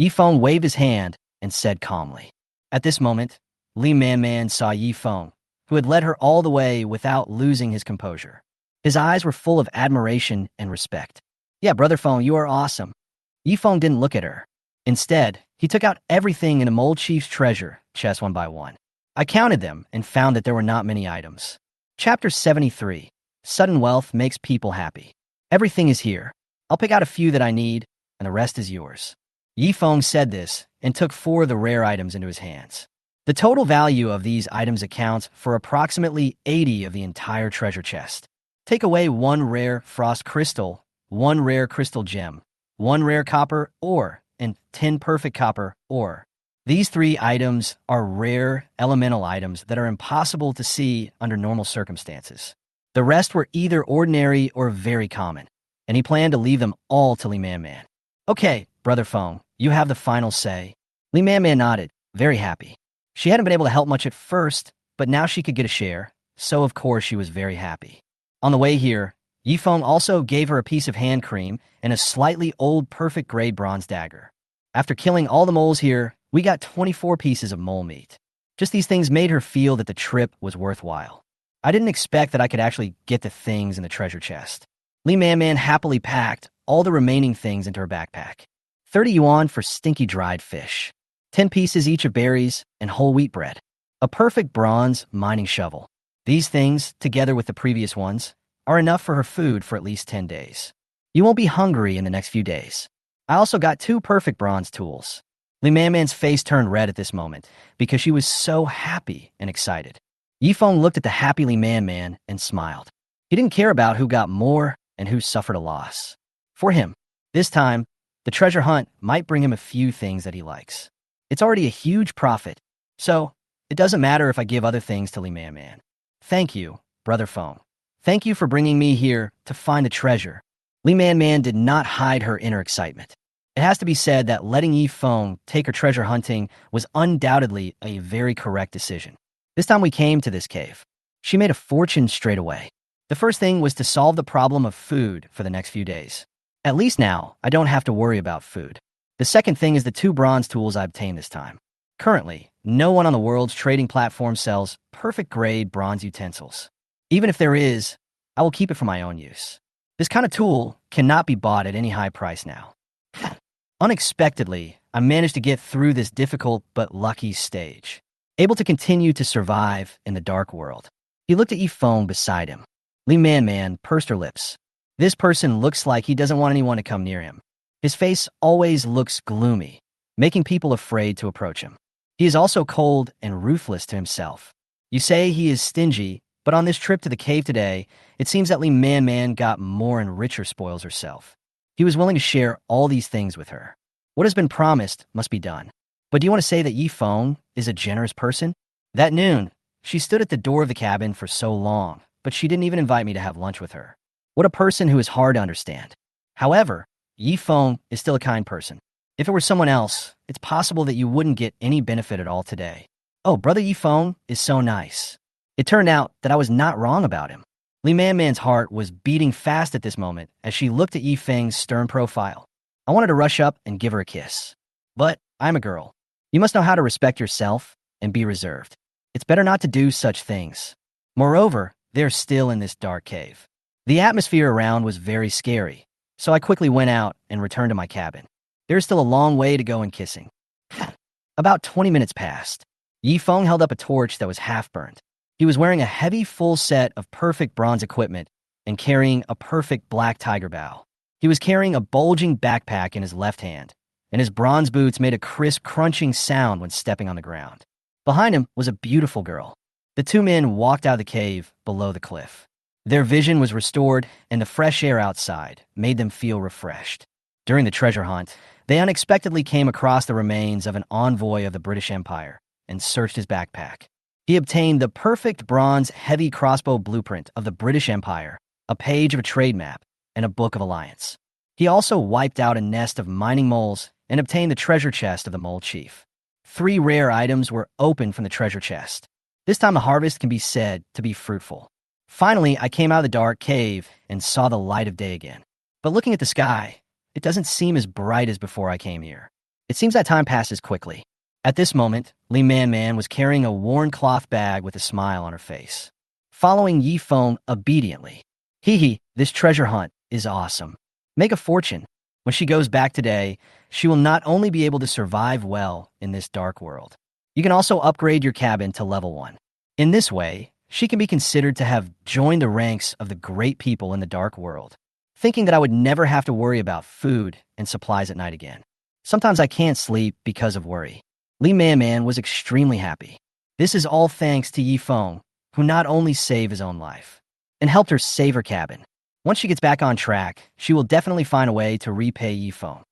Speaker 1: Yifeng waved his hand and said calmly. At this moment, Li Man saw Yifeng, who had led her all the way without losing his composure. His eyes were full of admiration and respect. Yeah, Brother Feng, you are awesome. Yifeng didn't look at her. Instead, he took out everything in the mole chief's treasure chest one by one. I counted them and found that there were not many items. Chapter 73. Sudden wealth makes people happy. Everything is here. I'll pick out a few that I need, and the rest is yours. Yifeng said this and took 4 of the rare items into his hands. The total value of these items accounts for approximately 80 of the entire treasure chest. Take away 1 rare frost crystal, 1 rare crystal gem, 1 rare copper ore, and 10 perfect copper ore. These 3 items are rare elemental items that are impossible to see under normal circumstances. The rest were either ordinary or very common, and he planned to leave them all to Li Man. Okay, Brother Feng, you have the final say. Li Man nodded, very happy. She hadn't been able to help much at first, but now she could get a share, so of course she was very happy. On the way here, Yifeng also gave her a piece of hand cream and a slightly old perfect grade bronze dagger. After killing all the moles here, we got 24 pieces of mole meat. Just these things made her feel that the trip was worthwhile. I didn't expect that I could actually get the things in the treasure chest. Li Man happily packed all the remaining things into her backpack. 30 yuan for stinky dried fish. 10 pieces each of berries and whole wheat bread. A perfect bronze mining shovel. These things, together with the previous ones, are enough for her food for at least 10 days. You won't be hungry in the next few days. I also got 2 perfect bronze tools. Li Man's face turned red at this moment because she was so happy and excited. Yifeng looked at the happy Li Man and smiled. He didn't care about who got more and who suffered a loss. For him, this time, the treasure hunt might bring him a few things that he likes. It's already a huge profit, so it doesn't matter if I give other things to Li Man. Thank you, Brother Feng. Thank you for bringing me here to find the treasure. Li Man did not hide her inner excitement. It has to be said that letting Yifeng take her treasure hunting was undoubtedly a very correct decision. This time we came to this cave. She made a fortune straight away. The first thing was to solve the problem of food for the next few days. At least now, I don't have to worry about food. The second thing is the 2 bronze tools I obtained this time. Currently, no one on the world's trading platform sells perfect grade bronze utensils. Even if there is, I will keep it for my own use. This kind of tool cannot be bought at any high price now. Unexpectedly, I managed to get through this difficult but lucky stage, able to continue to survive in the dark world. He looked at Yifeng beside him. Li Man Man pursed her lips. This person looks like he doesn't want anyone to come near him. His face always looks gloomy, making people afraid to approach him. He is also cold and ruthless to himself. You say he is stingy, but on this trip to the cave today, it seems that Li Man Man got more and richer spoils herself. He was willing to share all these things with her. What has been promised must be done. But do you want to say that Yifeng is a generous person? That noon, she stood at the door of the cabin for so long, but she didn't even invite me to have lunch with her. What a person who is hard to understand. However, Yifeng is still a kind person. If it were someone else, it's possible that you wouldn't get any benefit at all today. Oh, Brother Yifeng is so nice. It turned out that I was not wrong about him. Li Man Man's heart was beating fast at this moment as she looked at Yifeng's stern profile. I wanted to rush up and give her a kiss. But I'm a girl. You must know how to respect yourself and be reserved. It's better not to do such things. Moreover, they're still in this dark cave. The atmosphere around was very scary, so I quickly went out and returned to my cabin. There's still a long way to go in kissing. About 20 minutes passed. Yifeng held up a torch that was half burned. He was wearing a heavy full set of perfect bronze equipment and carrying a perfect black tiger bow. He was carrying a bulging backpack in his left hand, and his bronze boots made a crisp, crunching sound when stepping on the ground. Behind him was a beautiful girl. The two men walked out of the cave below the cliff. Their vision was restored, and the fresh air outside made them feel refreshed. During the treasure hunt, they unexpectedly came across the remains of an envoy of the British Empire and searched his backpack. He obtained the perfect bronze heavy crossbow blueprint of the British Empire, a page of a trade map, and a book of alliance. He also wiped out a nest of mining moles and obtained the treasure chest of the mole chief. 3 rare items were opened from the treasure chest. This time the harvest can be said to be fruitful. Finally, I came out of the dark cave and saw the light of day again. But looking at the sky, it doesn't seem as bright as before I came here. It seems that time passes quickly. At this moment, Li Man Man was carrying a worn cloth bag with a smile on her face, following Yifeng obediently. Hee, this treasure hunt is awesome. Make a fortune. When she goes back today, she will not only be able to survive well in this dark world, you can also upgrade your cabin to level 1. In this way, she can be considered to have joined the ranks of the great people in the dark world, thinking that I would never have to worry about food and supplies at night again. Sometimes I can't sleep because of worry. Li Man Man was extremely happy. This is all thanks to Yifeng, who not only saved his own life, and helped her save her cabin. Once she gets back on track, she will definitely find a way to repay Yifeng.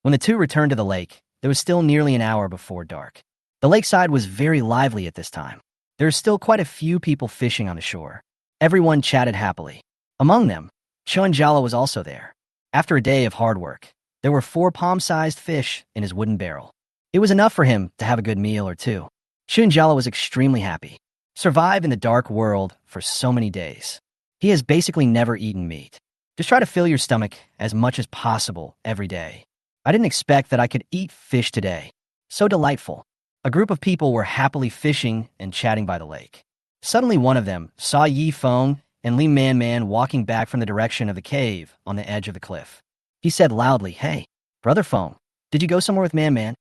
Speaker 1: When the two returned to the lake, there was still nearly an hour before dark. The lakeside was very lively at this time. There are still quite a few people fishing on the shore. Everyone chatted happily. Among them, Chun Jala was also there. After a day of hard work, there were 4 palm-sized fish in his wooden barrel. It was enough for him to have a good meal or two. Chun Jala was extremely happy. Survive in the dark world for so many days. He has basically never eaten meat. Just try to fill your stomach as much as possible every day. I didn't expect that I could eat fish today. So delightful. A group of people were happily fishing and chatting by the lake. Suddenly one of them saw Yifeng and Li Man Man walking back from the direction of the cave on the edge of the cliff. He said loudly, "Hey, Brother Feng, did you go somewhere with Man Man?"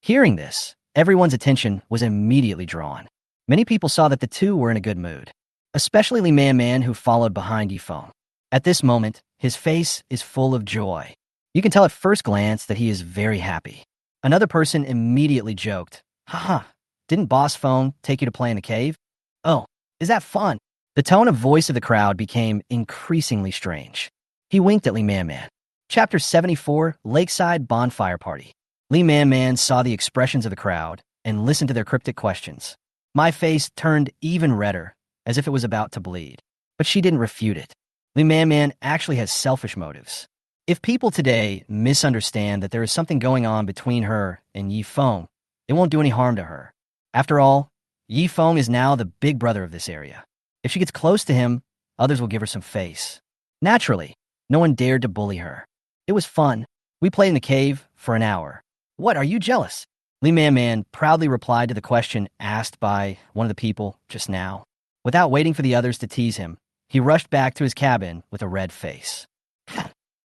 Speaker 1: Hearing this, everyone's attention was immediately drawn. Many people saw that the two were in a good mood, especially Li Man Man, who followed behind Yifeng. At this moment, his face is full of joy. You can tell at first glance that he is very happy. Another person immediately joked, "Haha, didn't Boss Feng take you to play in the cave? Oh, is that fun?" The tone of voice of the crowd became increasingly strange. He winked at Li Man Man. Chapter 74, Lakeside Bonfire Party. Li Man Man saw the expressions of the crowd and listened to their cryptic questions. My face turned even redder, as if it was about to bleed. But she didn't refute it. Li Man Man actually has selfish motives. If people today misunderstand that there is something going on between her and Yifeng, it won't do any harm to her. After all, Yifeng is now the big brother of this area. If she gets close to him, others will give her some face. Naturally, no one dared to bully her. It was fun. We played in the cave for an hour. What, are you jealous? Li Man Man proudly replied to the question asked by one of the people just now. Without waiting for the others to tease him, he rushed back to his cabin with a red face.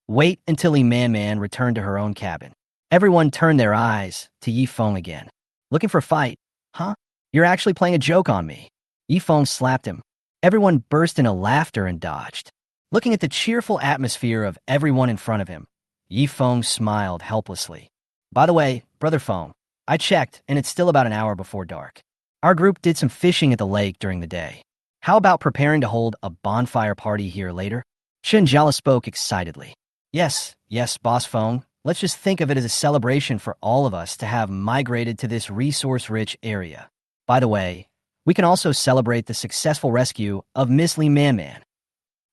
Speaker 1: Wait until Li Man Man returned to her own cabin. Everyone turned their eyes to Yifeng again. Looking for a fight? Huh? You're actually playing a joke on me. Yifeng slapped him. Everyone burst into laughter and dodged. Looking at the cheerful atmosphere of everyone in front of him, Yifeng smiled helplessly. By the way, Brother Feng, I checked, and it's still about an hour before dark. Our group did some fishing at the lake during the day. How about preparing to hold a bonfire party here later? Shinjala spoke excitedly. Yes, Boss Feng. Let's just think of it as a celebration for all of us to have migrated to this resource-rich area. By the way, we can also celebrate the successful rescue of Miss Li Man.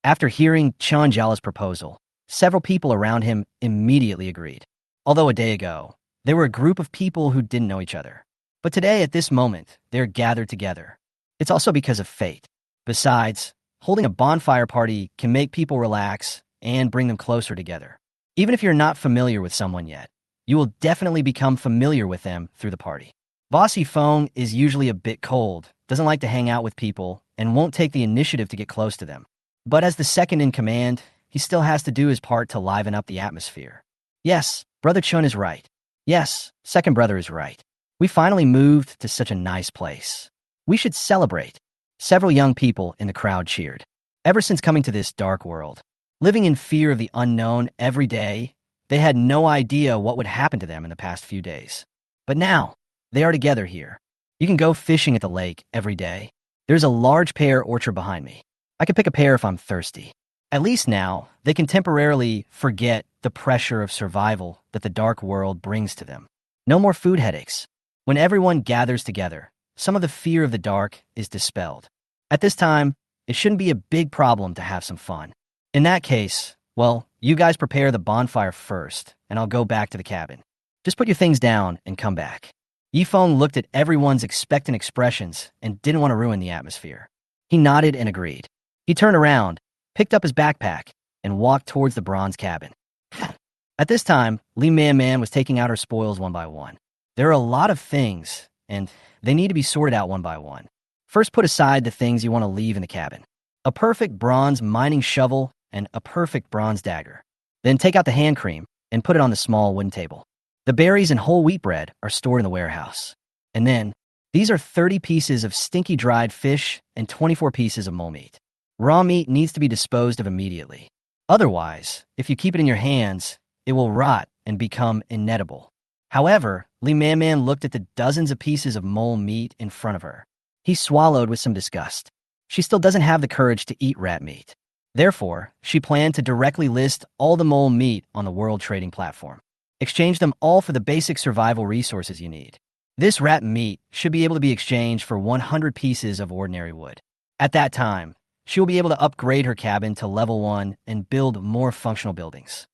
Speaker 1: After hearing Chanjala's proposal, several people around him immediately agreed. Although a day ago, they were a group of people who didn't know each other. But today, at this moment, they're gathered together. It's also because of fate. Besides, holding a bonfire party can make people relax and bring them closer together. Even if you're not familiar with someone yet, you will definitely become familiar with them through the party. Boss Yifeng is usually a bit cold, doesn't like to hang out with people, and won't take the initiative to get close to them. But as the second in command, he still has to do his part to liven up the atmosphere. Yes, Brother Chun is right. Yes, second brother is right. We finally moved to such a nice place. We should celebrate. Several young people in the crowd cheered. Ever since coming to this dark world, living in fear of the unknown every day, they had no idea what would happen to them in the past few days. But now, they are together here. You can go fishing at the lake every day. There's a large pear orchard behind me. I can pick a pear if I'm thirsty. At least now, they can temporarily forget the pressure of survival that the dark world brings to them. No more food headaches. When everyone gathers together, some of the fear of the dark is dispelled. At this time, it shouldn't be a big problem to have some fun. In that case, well, you guys prepare the bonfire first, and I'll go back to the cabin. Just put your things down and come back. Yifeng looked at everyone's expectant expressions and didn't want to ruin the atmosphere. He nodded and agreed. He turned around, picked up his backpack, and walked towards the bronze cabin. At this time, Li Man was taking out her spoils one by one. There are a lot of things, and they need to be sorted out one by one. First, put aside the things you want to leave in the cabin. A perfect bronze mining shovel and a perfect bronze dagger. Then take out the hand cream and put it on the small wooden table. The berries and whole wheat bread are stored in the warehouse. And then, these are 30 pieces of stinky dried fish and 24 pieces of mole meat. Raw meat needs to be disposed of immediately. Otherwise, if you keep it in your hands, it will rot and become inedible. However, Li Man looked at the dozens of pieces of mole meat in front of her. He swallowed with some disgust. She still doesn't have the courage to eat rat meat. Therefore, she planned to directly list all the mole meat on the world trading platform. Exchange them all for the basic survival resources you need. This rat meat should be able to be exchanged for 100 pieces of ordinary wood. At that time, she will be able to upgrade her cabin to level 1 and build more functional buildings.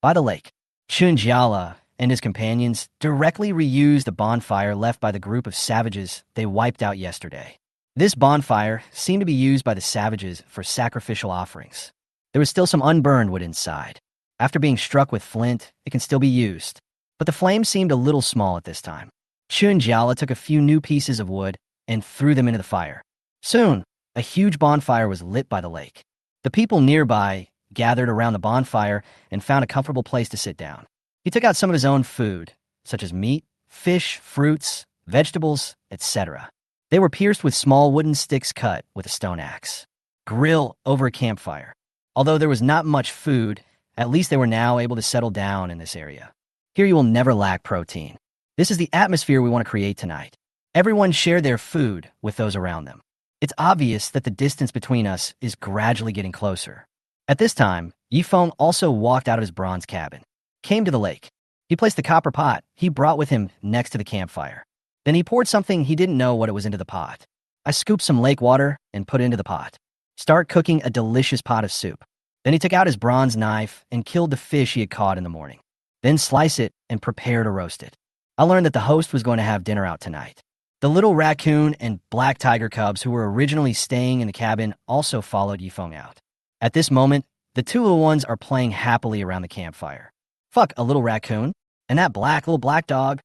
Speaker 1: By the lake, Chunjiala and his companions directly reused the bonfire left by the group of savages they wiped out yesterday. This bonfire seemed to be used by the savages for sacrificial offerings. There was still some unburned wood inside. After being struck with flint, it can still be used. But the flame seemed a little small at this time. Chunjiala took a few new pieces of wood and threw them into the fire. Soon, a huge bonfire was lit by the lake. The people nearby gathered around the bonfire and found a comfortable place to sit down. He took out some of his own food, such as meat, fish, fruits, vegetables, etc. They were pierced with small wooden sticks cut with a stone axe. Grill over a campfire. Although there was not much food, at least they were now able to settle down in this area. Here you will never lack protein. This is the atmosphere we want to create tonight. Everyone shared their food with those around them. It's obvious that the distance between us is gradually getting closer. At this time, Yifeng also walked out of his bronze cabin, came to the lake. He placed the copper pot he brought with him next to the campfire. Then he poured something he didn't know what it was into the pot. I scooped some lake water and put it into the pot. Start cooking a delicious pot of soup. Then he took out his bronze knife and killed the fish he had caught in the morning. Then slice it and prepare to roast it. I learned that the host was going to have dinner out tonight. The little raccoon and black tiger cubs who were originally staying in the cabin also followed Yifeng out. At this moment, the two little ones are playing happily around the campfire. Fuck, a little raccoon? And that little black dog?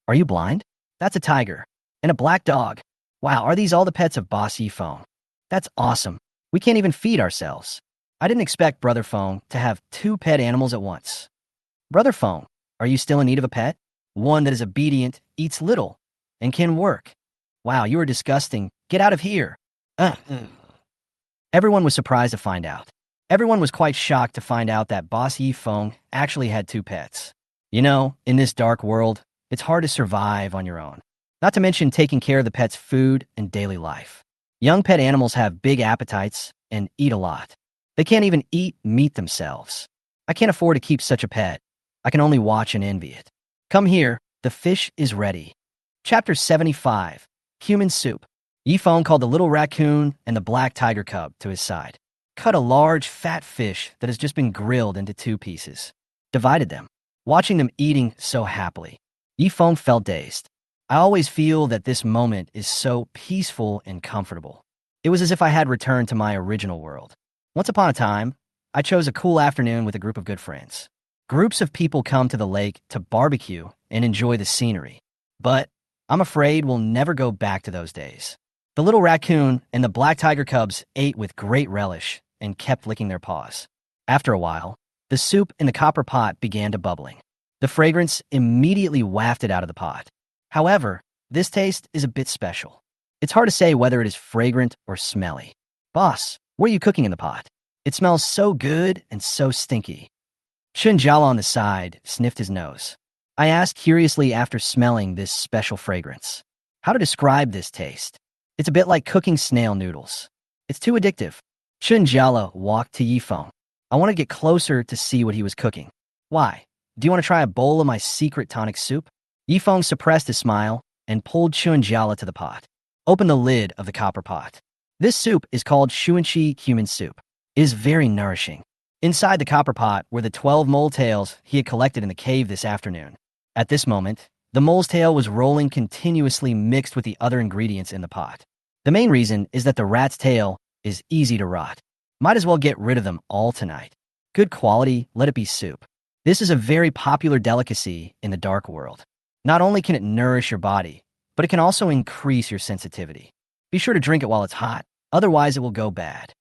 Speaker 1: Are you blind? That's a tiger. And a black dog. Wow, are these all the pets of Boss Yifeng? That's awesome. We can't even feed ourselves. I didn't expect Brother Feng to have 2 pet animals at once. Brother Feng, Are you still in need of a pet? One that is obedient, eats little, and can work. Wow, you are disgusting. Get out of here. Ugh. Everyone was surprised to find out. Everyone was quite shocked to find out that Boss Yifeng actually had two pets. You know, in this dark world, it's hard to survive on your own. Not to mention taking care of the pet's food and daily life. Young pet animals have big appetites and eat a lot. They can't even eat meat themselves. I can't afford to keep such a pet. I can only watch and envy it. Come here, the fish is ready. Chapter 75, Human Soup. Yifeng called the little raccoon and the black tiger cub to his side. Cut a large, fat fish that has just been grilled into two pieces. Divided them. Watching them eating so happily, Yifeng felt dazed. I always feel that this moment is so peaceful and comfortable. It was as if I had returned to my original world. Once upon a time, I chose a cool afternoon with a group of good friends. Groups of people come to the lake to barbecue and enjoy the scenery. But I'm afraid we'll never go back to those days. The little raccoon and the black tiger cubs ate with great relish and kept licking their paws. After a while, the soup in the copper pot began to bubbling. The fragrance immediately wafted out of the pot. However, this taste is a bit special. It's hard to say whether it is fragrant or smelly. Boss, what are you cooking in the pot? It smells so good and so stinky. Chunjala on the side sniffed his nose. I asked curiously after smelling this special fragrance. How to describe this taste? It's a bit like cooking snail noodles. It's too addictive. Chunjala walked to Yifeng. I want to get closer to see what he was cooking. Why? Do you want to try a bowl of my secret tonic soup? Yifeng suppressed his smile and pulled Chunjala to the pot. Open the lid of the copper pot. This soup is called Shuanqi cumin soup. It is very nourishing. Inside the copper pot were the 12 mole tails he had collected in the cave this afternoon. At this moment, the mole's tail was rolling continuously mixed with the other ingredients in the pot. The main reason is that the rat's tail is easy to rot. Might as well get rid of them all tonight. Good quality, let it be soup. This is a very popular delicacy in the dark world. Not only can it nourish your body, but it can also increase your sensitivity. Be sure to drink it while it's hot, otherwise it will go bad.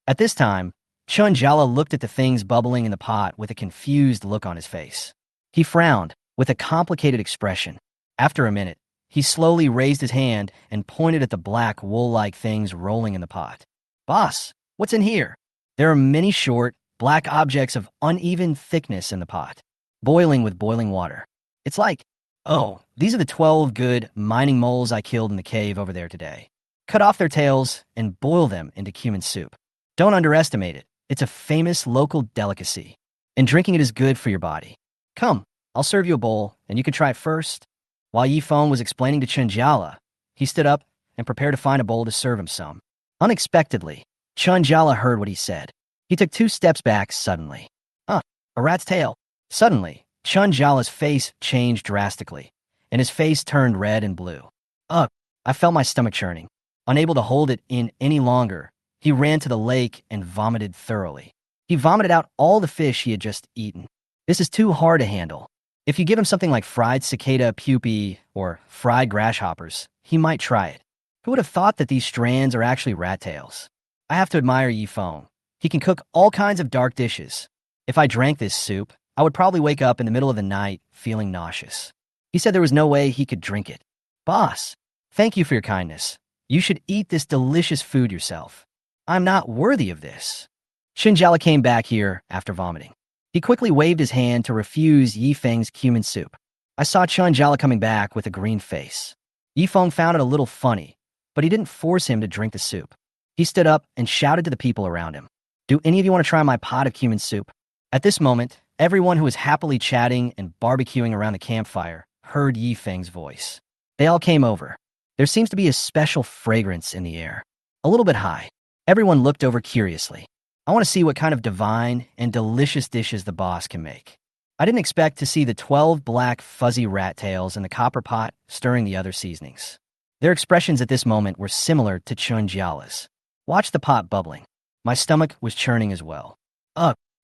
Speaker 1: At this time, Chunjala looked at the things bubbling in the pot with a confused look on his face. He frowned with a complicated expression. After a minute, he slowly raised his hand and pointed at the black wool-like things rolling in the pot. Boss, what's in here? There are many short, black objects of uneven thickness in the pot, boiling with boiling water. It's like, oh, these are the 12 good mining moles I killed in the cave over there today. Cut off their tails and boil them into cumin soup. Don't underestimate it. It's a famous local delicacy, and drinking it is good for your body. Come, I'll serve you a bowl, and you can try it first. While Yifeng was explaining to Chunjala, he stood up and prepared to find a bowl to serve him some. Unexpectedly, Chunjala heard what he said. He took 2 steps back suddenly. A rat's tail. Suddenly, Chunjala's face changed drastically, and his face turned red and blue. I felt my stomach churning. Unable to hold it in any longer, he ran to the lake and vomited thoroughly. He vomited out all the fish he had just eaten. This is too hard to handle. If you give him something like fried cicada pupae or fried grasshoppers, he might try it. Who would have thought that these strands are actually rat tails? I have to admire Yifeng. He can cook all kinds of dark dishes. If I drank this soup, I would probably wake up in the middle of the night feeling nauseous. He said there was no way he could drink it. Boss, thank you for your kindness. You should eat this delicious food yourself. I'm not worthy of this. Chunjala came back here after vomiting. He quickly waved his hand to refuse Yifeng's cumin soup. I saw Chunjala coming back with a green face. Yifeng found it a little funny, but he didn't force him to drink the soup. He stood up and shouted to the people around him. Do any of you want to try my pot of cumin soup? At this moment, everyone who was happily chatting and barbecuing around the campfire heard Yifeng's voice. They all came over. There seems to be a special fragrance in the air, a little bit high. Everyone looked over curiously. I want to see what kind of divine and delicious dishes the boss can make. I didn't expect to see the 12 black fuzzy rat tails in the copper pot stirring the other seasonings. Their expressions at this moment were similar to Chunjala's. Watch the pot bubbling. My stomach was churning as well.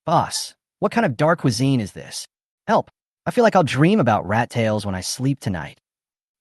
Speaker 1: Boss, what kind of dark cuisine is this? Help, I feel like I'll dream about rat tails when I sleep tonight.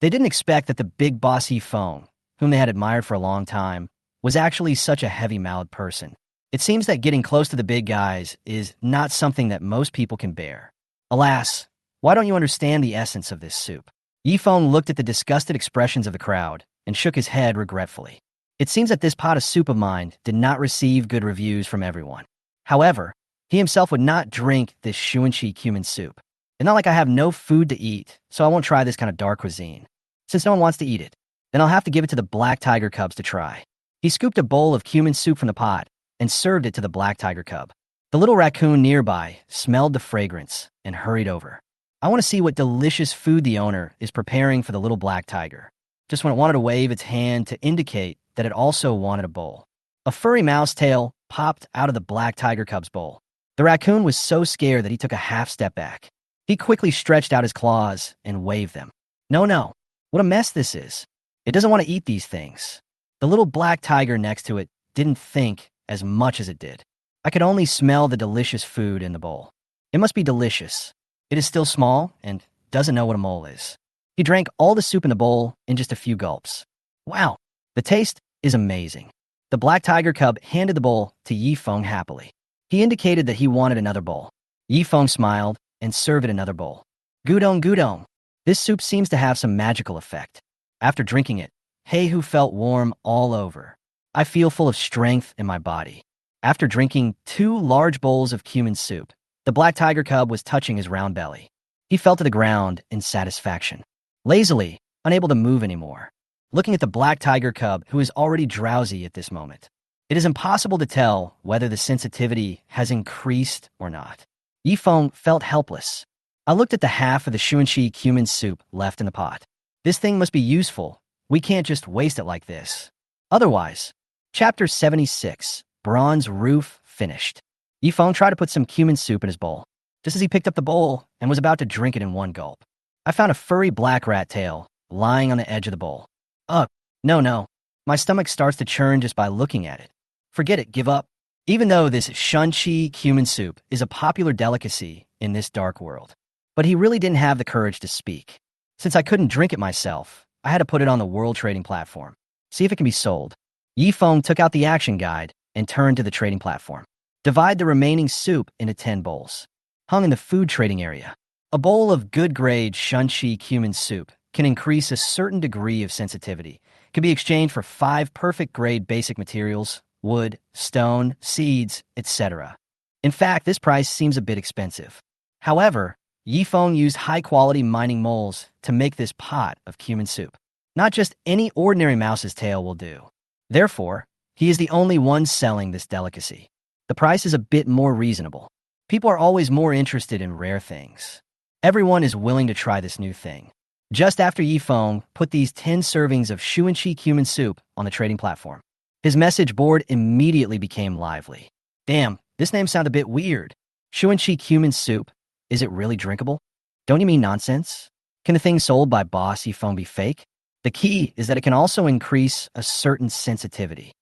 Speaker 1: They didn't expect that the big boss Yifeng, whom they had admired for a long time, was actually such a heavy-mouthed person. It seems that getting close to the big guys is not something that most people can bear. Alas, Why don't you understand the essence of this soup? Yifeng looked at the disgusted expressions of the crowd and shook his head regretfully. It seems that this pot of soup of mine did not receive good reviews from everyone. However, he himself would not drink this Shuanchi cumin soup. It's not like I have no food to eat, so I won't try this kind of dark cuisine. Since no one wants to eat it, then I'll have to give it to the black tiger cubs to try. He scooped a bowl of cumin soup from the pot and served it to the black tiger cub. The little raccoon nearby smelled the fragrance and hurried over. I want to see what delicious food the owner is preparing for the little black tiger. Just when it wanted to wave its hand to indicate that it also wanted a bowl. A furry mouse tail popped out of the black tiger cub's bowl. The raccoon was so scared that he took a half step back. He quickly stretched out his claws and waved them. No, what a mess this is. It doesn't want to eat these things. The little black tiger next to it didn't think as much as it did. I could only smell the delicious food in the bowl. It must be delicious. It is still small and doesn't know what a mole is. He drank all the soup in the bowl in just a few gulps. Wow, the taste is amazing. The black tiger cub handed the bowl to Yifeng happily. He indicated that he wanted another bowl. Yifeng smiled and served it another bowl. Gudong. This soup seems to have some magical effect. After drinking it, Heihu felt warm all over. I feel full of strength in my body. After drinking 2 large bowls of cumin soup, the black tiger cub was touching his round belly. He fell to the ground in satisfaction, lazily, unable to move anymore. Looking at the black tiger cub, who is already drowsy at this moment, it is impossible to tell whether the sensitivity has increased or not. Yifeng felt helpless. I looked at the half of the Shuanchi cumin soup left in the pot. This thing must be useful. We can't just waste it like this. Otherwise, Chapter 76, Bronze Roof, finished. Yifeng tried to put some cumin soup in his bowl, just as he picked up the bowl and was about to drink it in one gulp. I found a furry black rat tail lying on the edge of the bowl. Ugh, no. My stomach starts to churn just by looking at it. Forget it, give up. Even though this Shuanchi cumin soup is a popular delicacy in this dark world. But he really didn't have the courage to speak. Since I couldn't drink it myself, I had to put it on the world trading platform. See if it can be sold. Yifeng took out the action guide and turned to the trading platform. Divide the remaining soup into 10 bowls. Hung in the food trading area. A bowl of good-grade Shuanchi cumin soup can increase a certain degree of sensitivity. Can be exchanged for 5 perfect-grade basic materials, wood, stone, seeds, etc. In fact, this price seems a bit expensive. However, Yifeng used high-quality mining moles to make this pot of cumin soup. Not just any ordinary mouse's tail will do. Therefore, he is the only one selling this delicacy. The price is a bit more reasonable. People are always more interested in rare things. Everyone is willing to try this new thing. Just after Yifeng put these 10 servings of Shuanchi cumin soup on the trading platform, his message board immediately became lively. Damn, this name sounds a bit weird. Shuanchi cumin soup, is it really drinkable? Don't you mean nonsense? Can the thing sold by Boss Yifeng be fake? The key is that it can also increase a certain sensitivity.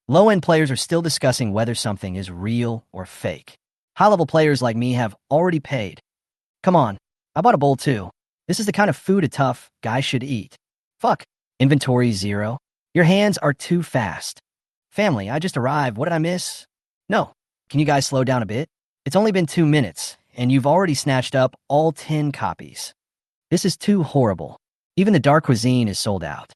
Speaker 1: Low-end players are still discussing whether something is real or fake. High-level players like me have already paid. Come on, I bought a bowl too. This is the kind of food a tough guy should eat. Fuck. Inventory 0. Your hands are too fast. Family, I just arrived. What did I miss? No. Can you guys slow down a bit? It's only been 2 minutes, and you've already snatched up all 10 copies. This is too horrible. Even the dark cuisine is sold out.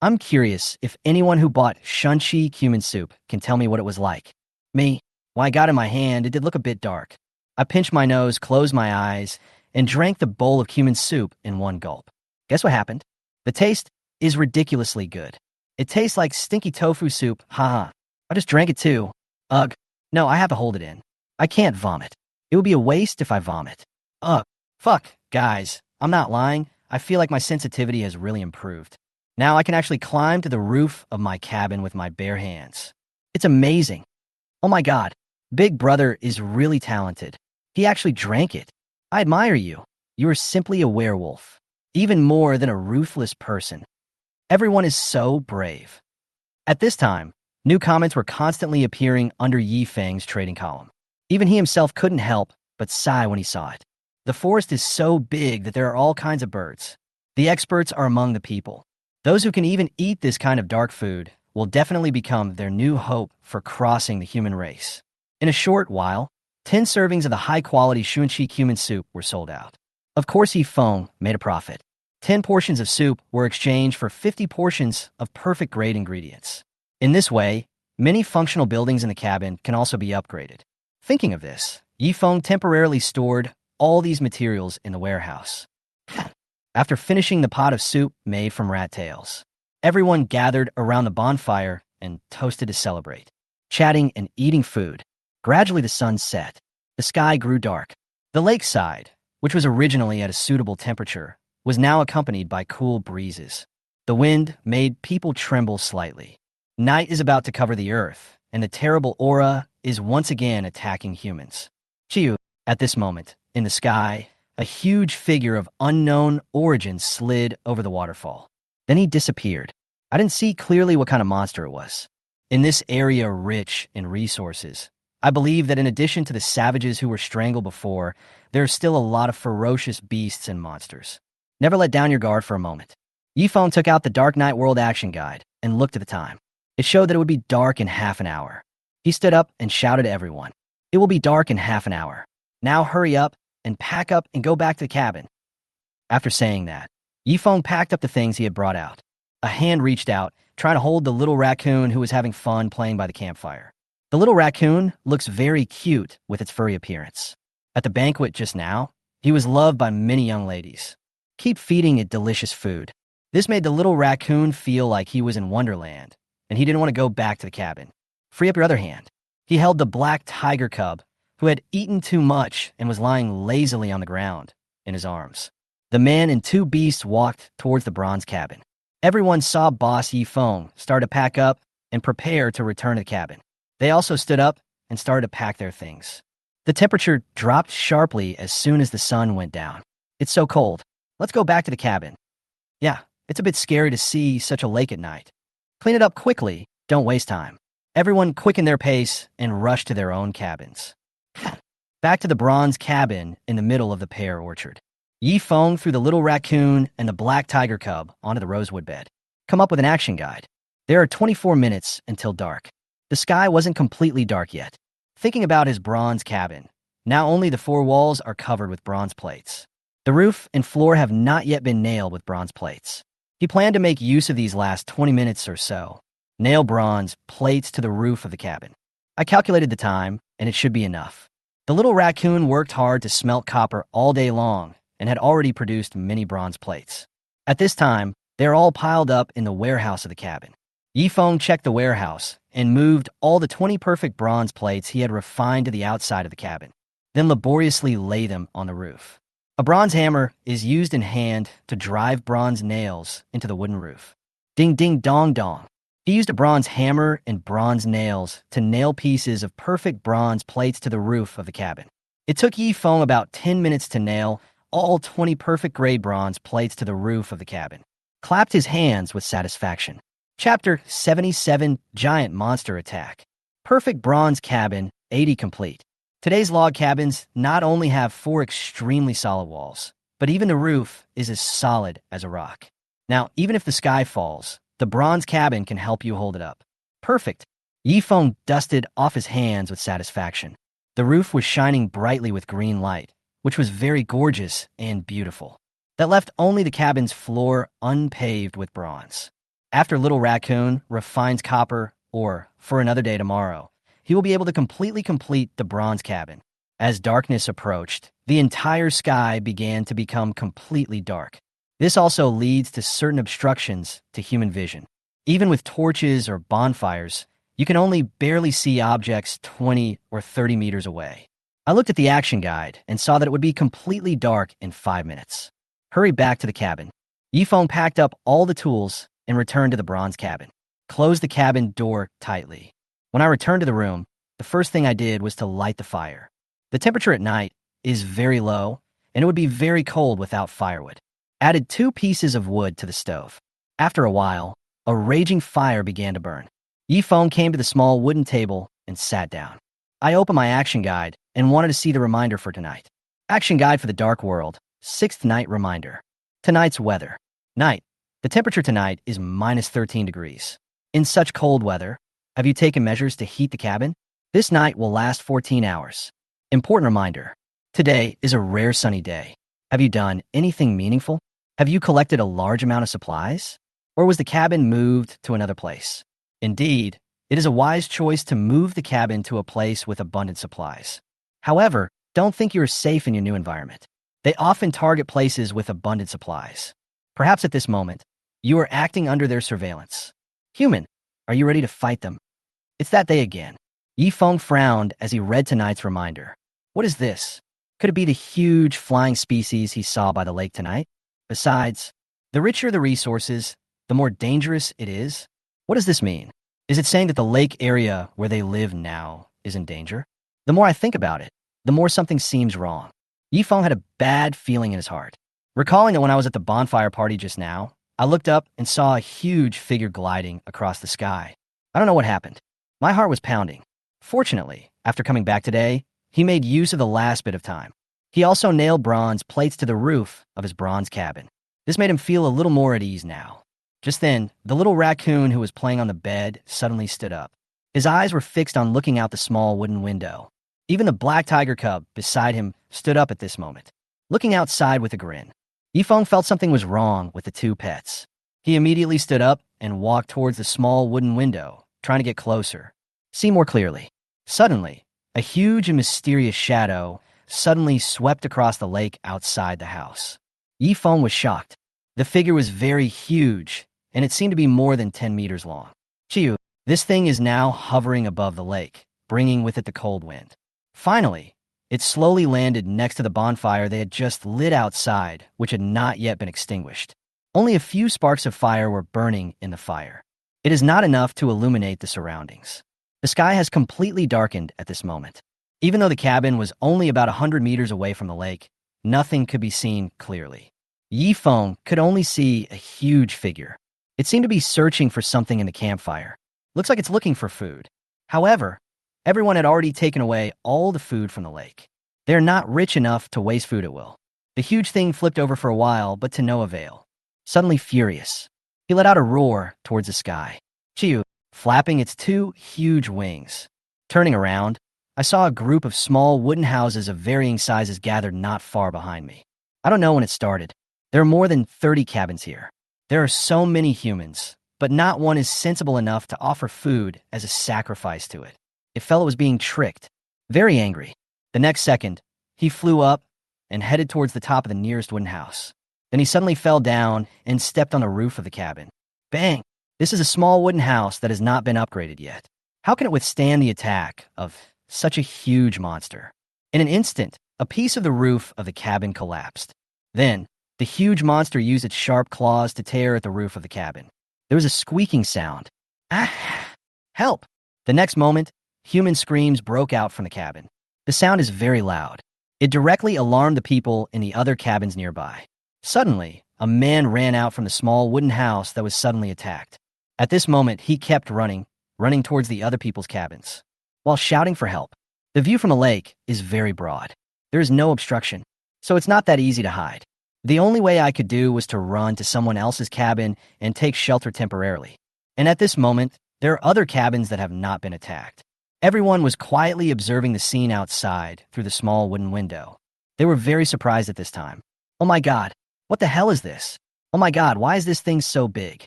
Speaker 1: I'm curious if anyone who bought Shuanchi cumin soup can tell me what it was like. Me, when I got it in my hand, it did look a bit dark. I pinched my nose, closed my eyes, and drank the bowl of cumin soup in one gulp. Guess what happened? The taste is ridiculously good. It tastes like stinky tofu soup, haha. I just drank it too. Ugh. No, I have to hold it in. I can't vomit. It would be a waste if I vomit. Ugh. Fuck, guys, I'm not lying. I feel like my sensitivity has really improved. Now I can actually climb to the roof of my cabin with my bare hands. It's amazing. Oh my god, Big Brother is really talented. He actually drank it. I admire you. You are simply a werewolf. Even more than a ruthless person. Everyone is so brave. At this time, new comments were constantly appearing under Yifeng's trading column. Even he himself couldn't help but sigh when he saw it. The forest is so big that there are all kinds of birds. The experts are among the people. Those who can even eat this kind of dark food will definitely become their new hope for crossing the human race. In a short while, 10 servings of the high-quality Shuanchi cumin soup were sold out. Of course, Yifeng made a profit. 10 portions of soup were exchanged for 50 portions of perfect grade ingredients. In this way, many functional buildings in the cabin can also be upgraded. Thinking of this, Yifeng temporarily stored all these materials in the warehouse. After finishing the pot of soup made from rat tails, everyone gathered around the bonfire and toasted to celebrate, chatting and eating food. Gradually the sun set. The sky grew dark. The lakeside, which was originally at a suitable temperature, was now accompanied by cool breezes. The wind made people tremble slightly. Night is about to cover the earth, and the terrible aura is once again attacking humans. Chiyu, at this moment, in the sky, a huge figure of unknown origin slid over the waterfall. Then he disappeared. I didn't see clearly what kind of monster it was. In this area rich in resources, I believe that in addition to the savages who were strangled before, there are still a lot of ferocious beasts and monsters. Never let down your guard for a moment. Yifeng took out the Dark Knight World Action Guide and looked at the time. It showed that it would be dark in half an hour. He stood up and shouted to everyone, "It will be dark in half an hour. Now hurry up and pack up and go back to the cabin." After saying that, Yifeng packed up the things he had brought out. A hand reached out, trying to hold the little raccoon who was having fun playing by the campfire. The little raccoon looks very cute with its furry appearance. At the banquet just now, he was loved by many young ladies. Keep feeding it delicious food. This made the little raccoon feel like he was in Wonderland, and he didn't want to go back to the cabin. Free up your other hand. He held the black tiger cub, who had eaten too much and was lying lazily on the ground, in his arms. The man and two beasts walked towards the bronze cabin. Everyone saw Boss Yifeng start to pack up and prepare to return to the cabin. They also stood up and started to pack their things. The temperature dropped sharply as soon as the sun went down. "It's so cold. Let's go back to the cabin." "Yeah, it's a bit scary to see such a lake at night. Clean it up quickly. Don't waste time." Everyone quickened their pace and rushed to their own cabins. Back to the bronze cabin in the middle of the pear orchard. Yifeng threw the little raccoon and the black tiger cub onto the rosewood bed. Come up with an action guide. There are 24 minutes until dark. The sky wasn't completely dark yet. Thinking about his bronze cabin, now only the four walls are covered with bronze plates. The roof and floor have not yet been nailed with bronze plates. He planned to make use of these last 20 minutes or so. Nail bronze plates to the roof of the cabin. I calculated the time, and it should be enough. The little raccoon worked hard to smelt copper all day long and had already produced many bronze plates. At this time, they are all piled up in the warehouse of the cabin. Yifeng checked the warehouse and moved all the 20 perfect bronze plates he had refined to the outside of the cabin, then laboriously lay them on the roof. A bronze hammer is used in hand to drive bronze nails into the wooden roof. Ding ding dong dong. He used a bronze hammer and bronze nails to nail pieces of perfect bronze plates to the roof of the cabin. It took Yifeng about 10 minutes to nail all 20 perfect grade bronze plates to the roof of the cabin. Clapped his hands with satisfaction. Chapter 77, Giant Monster Attack. Perfect bronze cabin, 80 complete. Today's log cabins not only have 4 extremely solid walls, but even the roof is as solid as a rock. Now, even if the sky falls, the bronze cabin can help you hold it up. Perfect. Yifeng dusted off his hands with satisfaction. The roof was shining brightly with green light, which was very gorgeous and beautiful. That left only the cabin's floor unpaved with bronze. After Little Raccoon refines copper ore for another day tomorrow, he will be able to completely complete the bronze cabin. As darkness approached, the entire sky began to become completely dark. This also leads to certain obstructions to human vision. Even with torches or bonfires, you can only barely see objects 20 or 30 meters away. I looked at the action guide and saw that it would be completely dark in 5 minutes. Hurry back to the cabin. Yifeng packed up all the tools and returned to the bronze cabin. Closed the cabin door tightly. When I returned to the room, the first thing I did was to light the fire. The temperature at night is very low, and it would be very cold without firewood. Added 2 pieces of wood to the stove. After a while, a raging fire began to burn. Yifeng came to the small wooden table and sat down. I opened my action guide and wanted to see the reminder for tonight. Action guide for the dark world, 6th night reminder. Tonight's weather. Night. The temperature tonight is minus 13 degrees. In such cold weather, have you taken measures to heat the cabin? This night will last 14 hours. Important reminder. Today is a rare sunny day. Have you done anything meaningful? Have you collected a large amount of supplies? Or was the cabin moved to another place? Indeed, it is a wise choice to move the cabin to a place with abundant supplies. However, don't think you are safe in your new environment. They often target places with abundant supplies. Perhaps at this moment, you are acting under their surveillance. Human, are you ready to fight them? It's that day again. Yifeng frowned as he read tonight's reminder. What is this? Could it be the huge flying species he saw by the lake tonight? Besides, the richer the resources, the more dangerous it is. What does this mean? Is it saying that the lake area where they live now is in danger? The more I think about it, the more something seems wrong. Yifeng had a bad feeling in his heart. Recalling that when I was at the bonfire party just now, I looked up and saw a huge figure gliding across the sky. I don't know what happened. My heart was pounding. Fortunately, after coming back today, he made use of the last bit of time. He also nailed bronze plates to the roof of his bronze cabin. This made him feel a little more at ease now. Just then, the little raccoon who was playing on the bed suddenly stood up. His eyes were fixed on looking out the small wooden window. Even the black tiger cub beside him stood up at this moment, looking outside with a grin. Yifeng felt something was wrong with the two pets. He immediately stood up and walked towards the small wooden window, trying to get closer, see more clearly. Suddenly, a huge and mysterious shadow suddenly swept across the lake outside the house. Yifeng was shocked. The figure was very huge, and it seemed to be more than 10 meters long. Chiyu, this thing is now hovering above the lake, bringing with it the cold wind. Finally, it slowly landed next to the bonfire they had just lit outside, which had not yet been extinguished. Only a few sparks of fire were burning in the fire. It is not enough to illuminate the surroundings. The sky has completely darkened at this moment. Even though the cabin was only about 100 meters away from the lake, nothing could be seen clearly. Yifeng could only see a huge figure. It seemed to be searching for something in the campfire. Looks like it's looking for food. However, everyone had already taken away all the food from the lake. They are not rich enough to waste food at will. The huge thing flipped over for a while, but to no avail. Suddenly furious, he let out a roar towards the sky. Chiyu, flapping its two huge wings. Turning around, I saw a group of small wooden houses of varying sizes gathered not far behind me. I don't know when it started. There are more than 30 cabins here. There are so many humans, but not one is sensible enough to offer food as a sacrifice to it. It felt it was being tricked. Very angry. The next second, he flew up and headed towards the top of the nearest wooden house. Then he suddenly fell down and stepped on the roof of the cabin. Bang! This is a small wooden house that has not been upgraded yet. How can it withstand the attack of such a huge monster? In an instant, a piece of the roof of the cabin collapsed. Then, the huge monster used its sharp claws to tear at the roof of the cabin. There was a squeaking sound. Ah! Help! The next moment, human screams broke out from the cabin. The sound is very loud. It directly alarmed the people in the other cabins nearby. Suddenly, a man ran out from the small wooden house that was suddenly attacked. At this moment, he kept running towards the other people's cabins, while shouting for help. The view from the lake is very broad. There is no obstruction, so it's not that easy to hide. The only way I could do was to run to someone else's cabin and take shelter temporarily. And at this moment, there are other cabins that have not been attacked. Everyone was quietly observing the scene outside through the small wooden window. They were very surprised at this time. Oh my God, what the hell is this? Oh my God, why is this thing so big?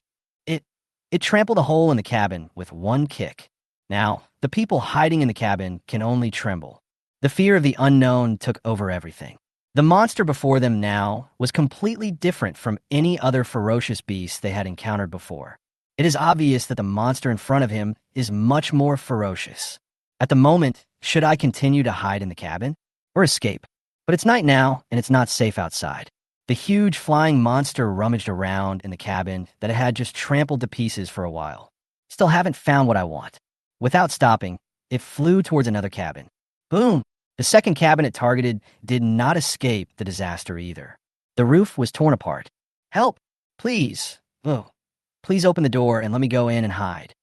Speaker 1: It trampled a hole in the cabin with one kick. Now, the people hiding in the cabin can only tremble. The fear of the unknown took over everything. The monster before them now was completely different from any other ferocious beast they had encountered before. It is obvious that the monster in front of him is much more ferocious. At the moment, should I continue to hide in the cabin or escape? But it's night now, and it's not safe outside. The huge flying monster rummaged around in the cabin that it had just trampled to pieces for a while. Still haven't found what I want. Without stopping, it flew towards another cabin. Boom! The second cabin it targeted did not escape the disaster either. The roof was torn apart. Help! Please! Oh, please open the door and let me go in and hide.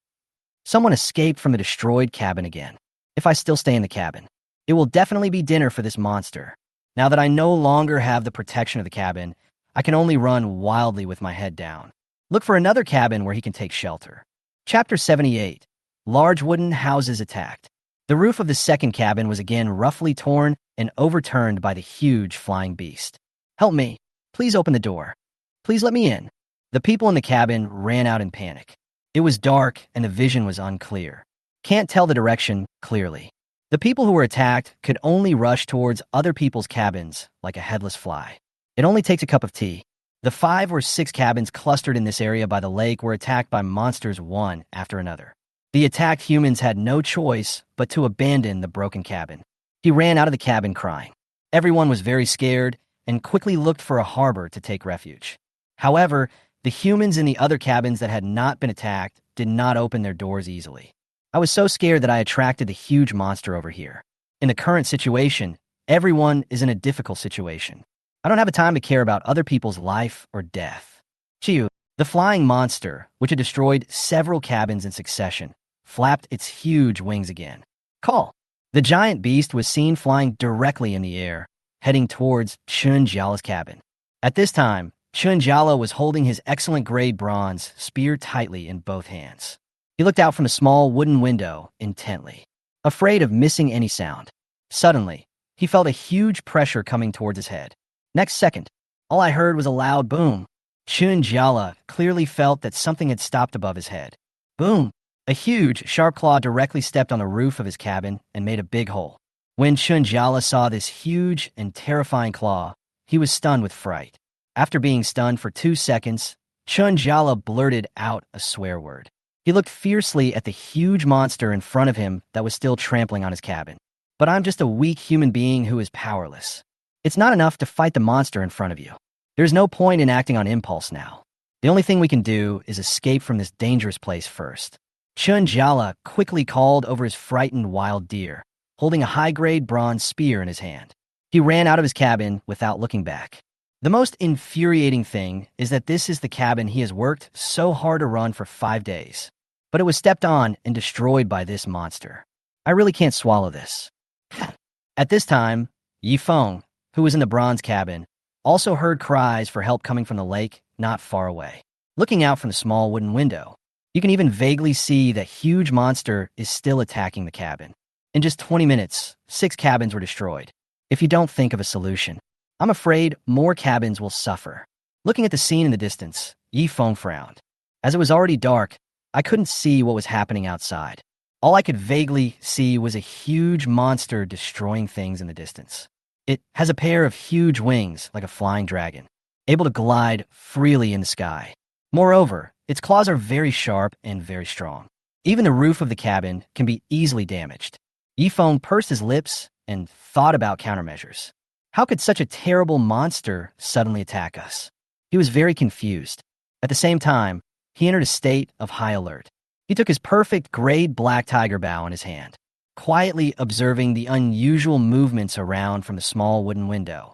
Speaker 1: Someone escaped from the destroyed cabin again. If I still stay in the cabin, it will definitely be dinner for this monster. Now that I no longer have the protection of the cabin, I can only run wildly with my head down. Look for another cabin where he can take shelter. Chapter 78. Large wooden houses attacked. The roof of the second cabin was again roughly torn and overturned by the huge flying beast. Help me. Please open the door. Please let me in." The people in the cabin ran out in panic. It was dark and the vision was unclear. Can't tell the direction clearly. The people who were attacked could only rush towards other people's cabins like a headless fly. It only takes a cup of tea. The 5 or 6 cabins clustered in this area by the lake were attacked by monsters one after another. The attacked humans had no choice but to abandon the broken cabin. He ran out of the cabin crying. Everyone was very scared and quickly looked for a harbor to take refuge. However, the humans in the other cabins that had not been attacked did not open their doors easily. I was so scared that I attracted the huge monster over here. In the current situation, everyone is in a difficult situation. I don't have a time to care about other people's life or death. Chiu, the flying monster, which had destroyed several cabins in succession, flapped its huge wings again. Call. The giant beast was seen flying directly in the air, heading towards Chun Jiala's cabin. At this time, Chun Jiala was holding his excellent grade bronze spear tightly in both hands. He looked out from a small wooden window intently, afraid of missing any sound. Suddenly, he felt a huge pressure coming towards his head. Next second, all I heard was a loud boom. Chun Jiala clearly felt that something had stopped above his head. Boom! A huge, sharp claw directly stepped on the roof of his cabin and made a big hole. When Chun Jiala saw this huge and terrifying claw, he was stunned with fright. After being stunned for 2 seconds, Chun Jiala blurted out a swear word. He looked fiercely at the huge monster in front of him that was still trampling on his cabin. But I'm just a weak human being who is powerless. It's not enough to fight the monster in front of you. There's no point in acting on impulse now. The only thing we can do is escape from this dangerous place first. Chun Jiala quickly called over his frightened wild deer, holding a high-grade bronze spear in his hand. He ran out of his cabin without looking back. The most infuriating thing is that this is the cabin he has worked so hard to run for 5 days. But it was stepped on and destroyed by this monster. I really can't swallow this. At this time, Yi Feng, who was in the bronze cabin, also heard cries for help coming from the lake not far away. Looking out from the small wooden window, you can even vaguely see that huge monster is still attacking the cabin. In just 20 minutes, 6 cabins were destroyed. If you don't think of a solution, I'm afraid more cabins will suffer. Looking at the scene in the distance, Yi Feng frowned. As it was already dark, I couldn't see what was happening outside. All I could vaguely see was a huge monster destroying things in the distance. It has a pair of huge wings like a flying dragon, able to glide freely in the sky. Moreover, its claws are very sharp and very strong. Even the roof of the cabin can be easily damaged. Yi Feng pursed his lips and thought about countermeasures. How could such a terrible monster suddenly attack us? He was very confused. At the same time, he entered a state of high alert. He took his perfect grade black tiger bow in his hand, quietly observing the unusual movements around from the small wooden window.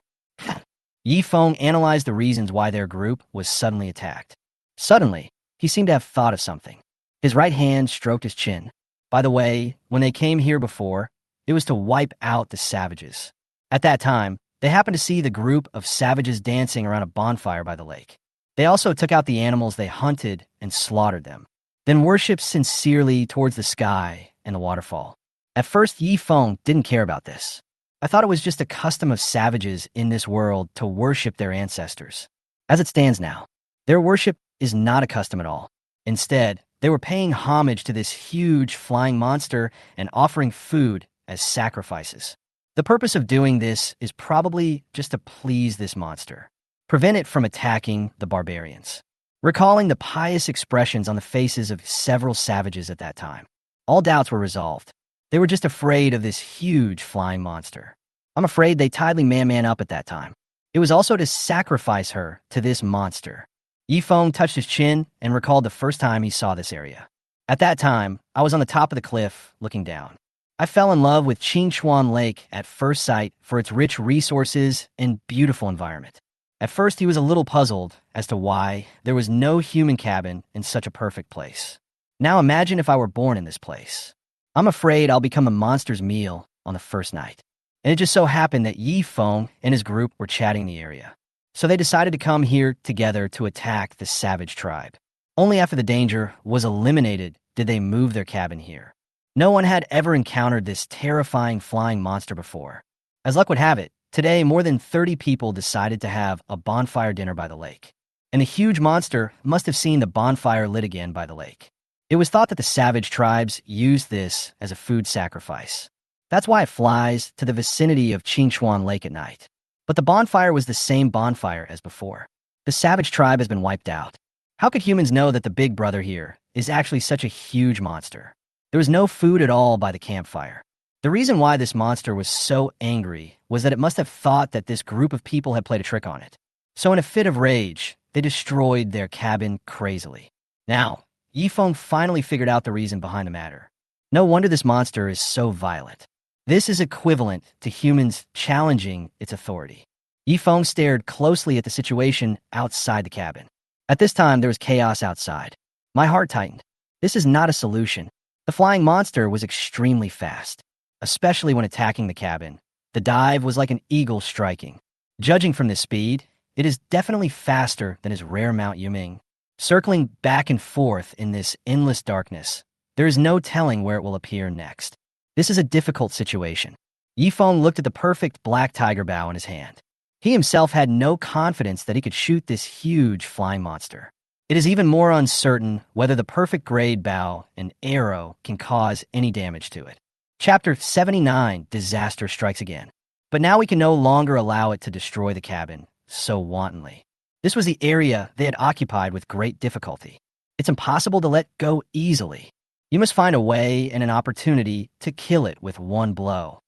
Speaker 1: Yi Feng analyzed the reasons why their group was suddenly attacked. Suddenly, he seemed to have thought of something. His right hand stroked his chin. By the way, when they came here before, it was to wipe out the savages. At that time, they happened to see the group of savages dancing around a bonfire by the lake. They also took out the animals they hunted and slaughtered them, then worshipped sincerely towards the sky and the waterfall. At first, Yi Feng didn't care about this. I thought it was just a custom of savages in this world to worship their ancestors. As it stands now, their worship is not a custom at all. Instead, they were paying homage to this huge flying monster and offering food as sacrifices. The purpose of doing this is probably just to please this monster, prevent it from attacking the barbarians. Recalling the pious expressions on the faces of several savages at that time, all doubts were resolved. They were just afraid of this huge flying monster. I'm afraid they tied Li Man up at that time. It was also to sacrifice her to this monster. Yi Feng touched his chin and recalled the first time he saw this area. At that time, I was on the top of the cliff looking down. I fell in love with Qingchuan Lake at first sight for its rich resources and beautiful environment. At first, he was a little puzzled as to why there was no human cabin in such a perfect place. Now imagine if I were born in this place. I'm afraid I'll become a monster's meal on the first night. And it just so happened that Yi Feng and his group were chatting in the area. So they decided to come here together to attack the savage tribe. Only after the danger was eliminated did they move their cabin here. No one had ever encountered this terrifying flying monster before. As luck would have it, Today, more than 30 people decided to have a bonfire dinner by the lake. And the huge monster must have seen the bonfire lit again by the lake. It was thought that the savage tribes used this as a food sacrifice. That's why it flies to the vicinity of Qingchuan Lake at night. But the bonfire was the same bonfire as before. The savage tribe has been wiped out. How could humans know that the big brother here is actually such a huge monster? There was no food at all by the campfire. The reason why this monster was so angry was that it must have thought that this group of people had played a trick on it. So in a fit of rage, they destroyed their cabin crazily. Now, Yifeng finally figured out the reason behind the matter. No wonder this monster is so violent. This is equivalent to humans challenging its authority. Yifeng stared closely at the situation outside the cabin. At this time, there was chaos outside. My heart tightened. This is not a solution. The flying monster was extremely fast, especially when attacking the cabin. The dive was like an eagle striking. Judging from this speed, it is definitely faster than his rare Mount Yuming. Circling back and forth in this endless darkness, there is no telling where it will appear next. This is a difficult situation. Yifeng looked at the perfect black tiger bow in his hand. He himself had no confidence that he could shoot this huge flying monster. It is even more uncertain whether the perfect grade bow and arrow can cause any damage to it. Chapter 79, Disaster Strikes Again. But now we can no longer allow it to destroy the cabin so wantonly. This was the area they had occupied with great difficulty. It's impossible to let go easily. You must find a way and an opportunity to kill it with one blow.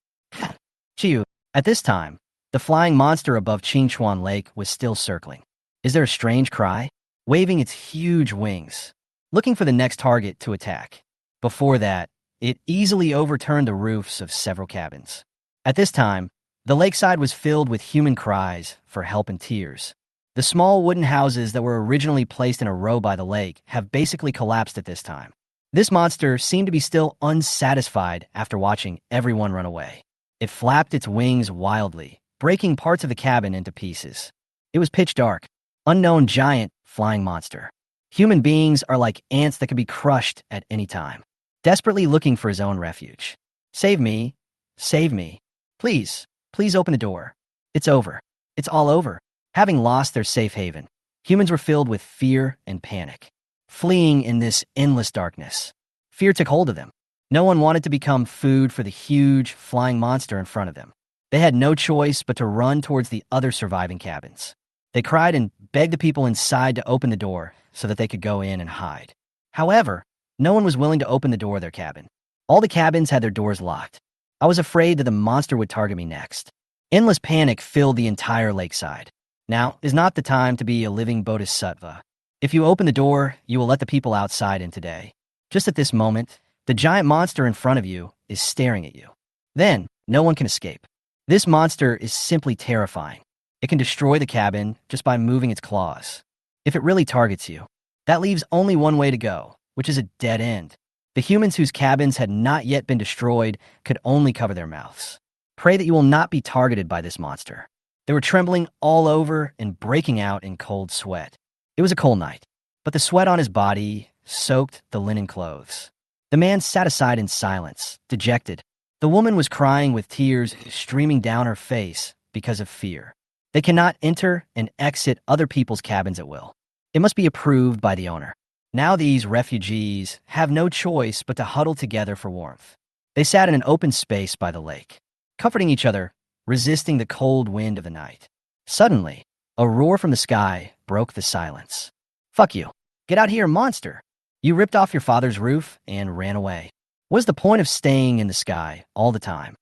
Speaker 1: Chiyu, at this time, the flying monster above Qingchuan Lake was still circling. Is there a strange cry? Waving its huge wings, looking for the next target to attack. Before that, it easily overturned the roofs of several cabins. At this time, the lakeside was filled with human cries for help and tears. The small wooden houses that were originally placed in a row by the lake have basically collapsed at this time. This monster seemed to be still unsatisfied after watching everyone run away. It flapped its wings wildly, breaking parts of the cabin into pieces. It was pitch dark. Unknown giant flying monster. Human beings are like ants that can be crushed at any time, desperately looking for his own refuge. Save me. Save me. Please, please open the door. It's over. It's all over. Having lost their safe haven, humans were filled with fear and panic, fleeing in this endless darkness. Fear took hold of them. No one wanted to become food for the huge, flying monster in front of them. They had no choice but to run towards the other surviving cabins. They cried and begged the people inside to open the door so that they could go in and hide. However, no one was willing to open the door of their cabin. All the cabins had their doors locked. I was afraid that the monster would target me next. Endless panic filled the entire lakeside. Now is not the time to be a living bodhisattva. If you open the door, you will let the people outside in today. Just at this moment, the giant monster in front of you is staring at you. Then, no one can escape. This monster is simply terrifying. It can destroy the cabin just by moving its claws. If it really targets you, that leaves only one way to go, which is a dead end. The humans whose cabins had not yet been destroyed could only cover their mouths. Pray that you will not be targeted by this monster. They were trembling all over and breaking out in cold sweat. It was a cold night, but the sweat on his body soaked the linen clothes. The man sat aside in silence, dejected. The woman was crying with tears streaming down her face because of fear. They cannot enter and exit other people's cabins at will. It must be approved by the owner. Now these refugees have no choice but to huddle together for warmth. They sat in an open space by the lake, comforting each other, resisting the cold wind of the night. Suddenly, a roar from the sky broke the silence. Fuck you. Get out here, monster. You ripped off your father's roof and ran away. What is the point of staying in the sky all the time?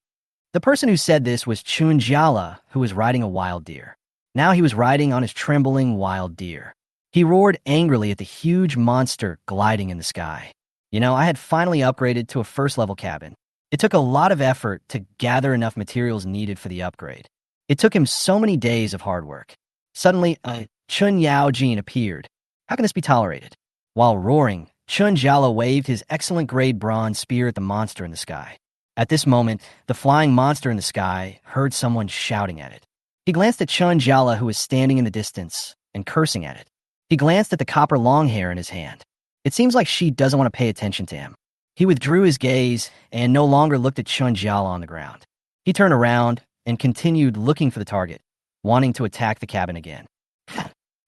Speaker 1: The person who said this was Chunjiala, who was riding a wild deer. Now he was riding on his trembling wild deer. He roared angrily at the huge monster gliding in the sky. I had finally upgraded to a first-level cabin. It took a lot of effort to gather enough materials needed for the upgrade. It took him so many days of hard work. Suddenly, Chun Yaojin appeared. How can this be tolerated? While roaring, Chun Jiala waved his excellent-grade bronze spear at the monster in the sky. At this moment, the flying monster in the sky heard someone shouting at it. He glanced at Chun Jiala, who was standing in the distance, and cursing at it. He glanced at the copper long hair in his hand. It seems like she doesn't want to pay attention to him. He withdrew his gaze and no longer looked at Chun Jiala on the ground. He turned around and continued looking for the target, wanting to attack the cabin again.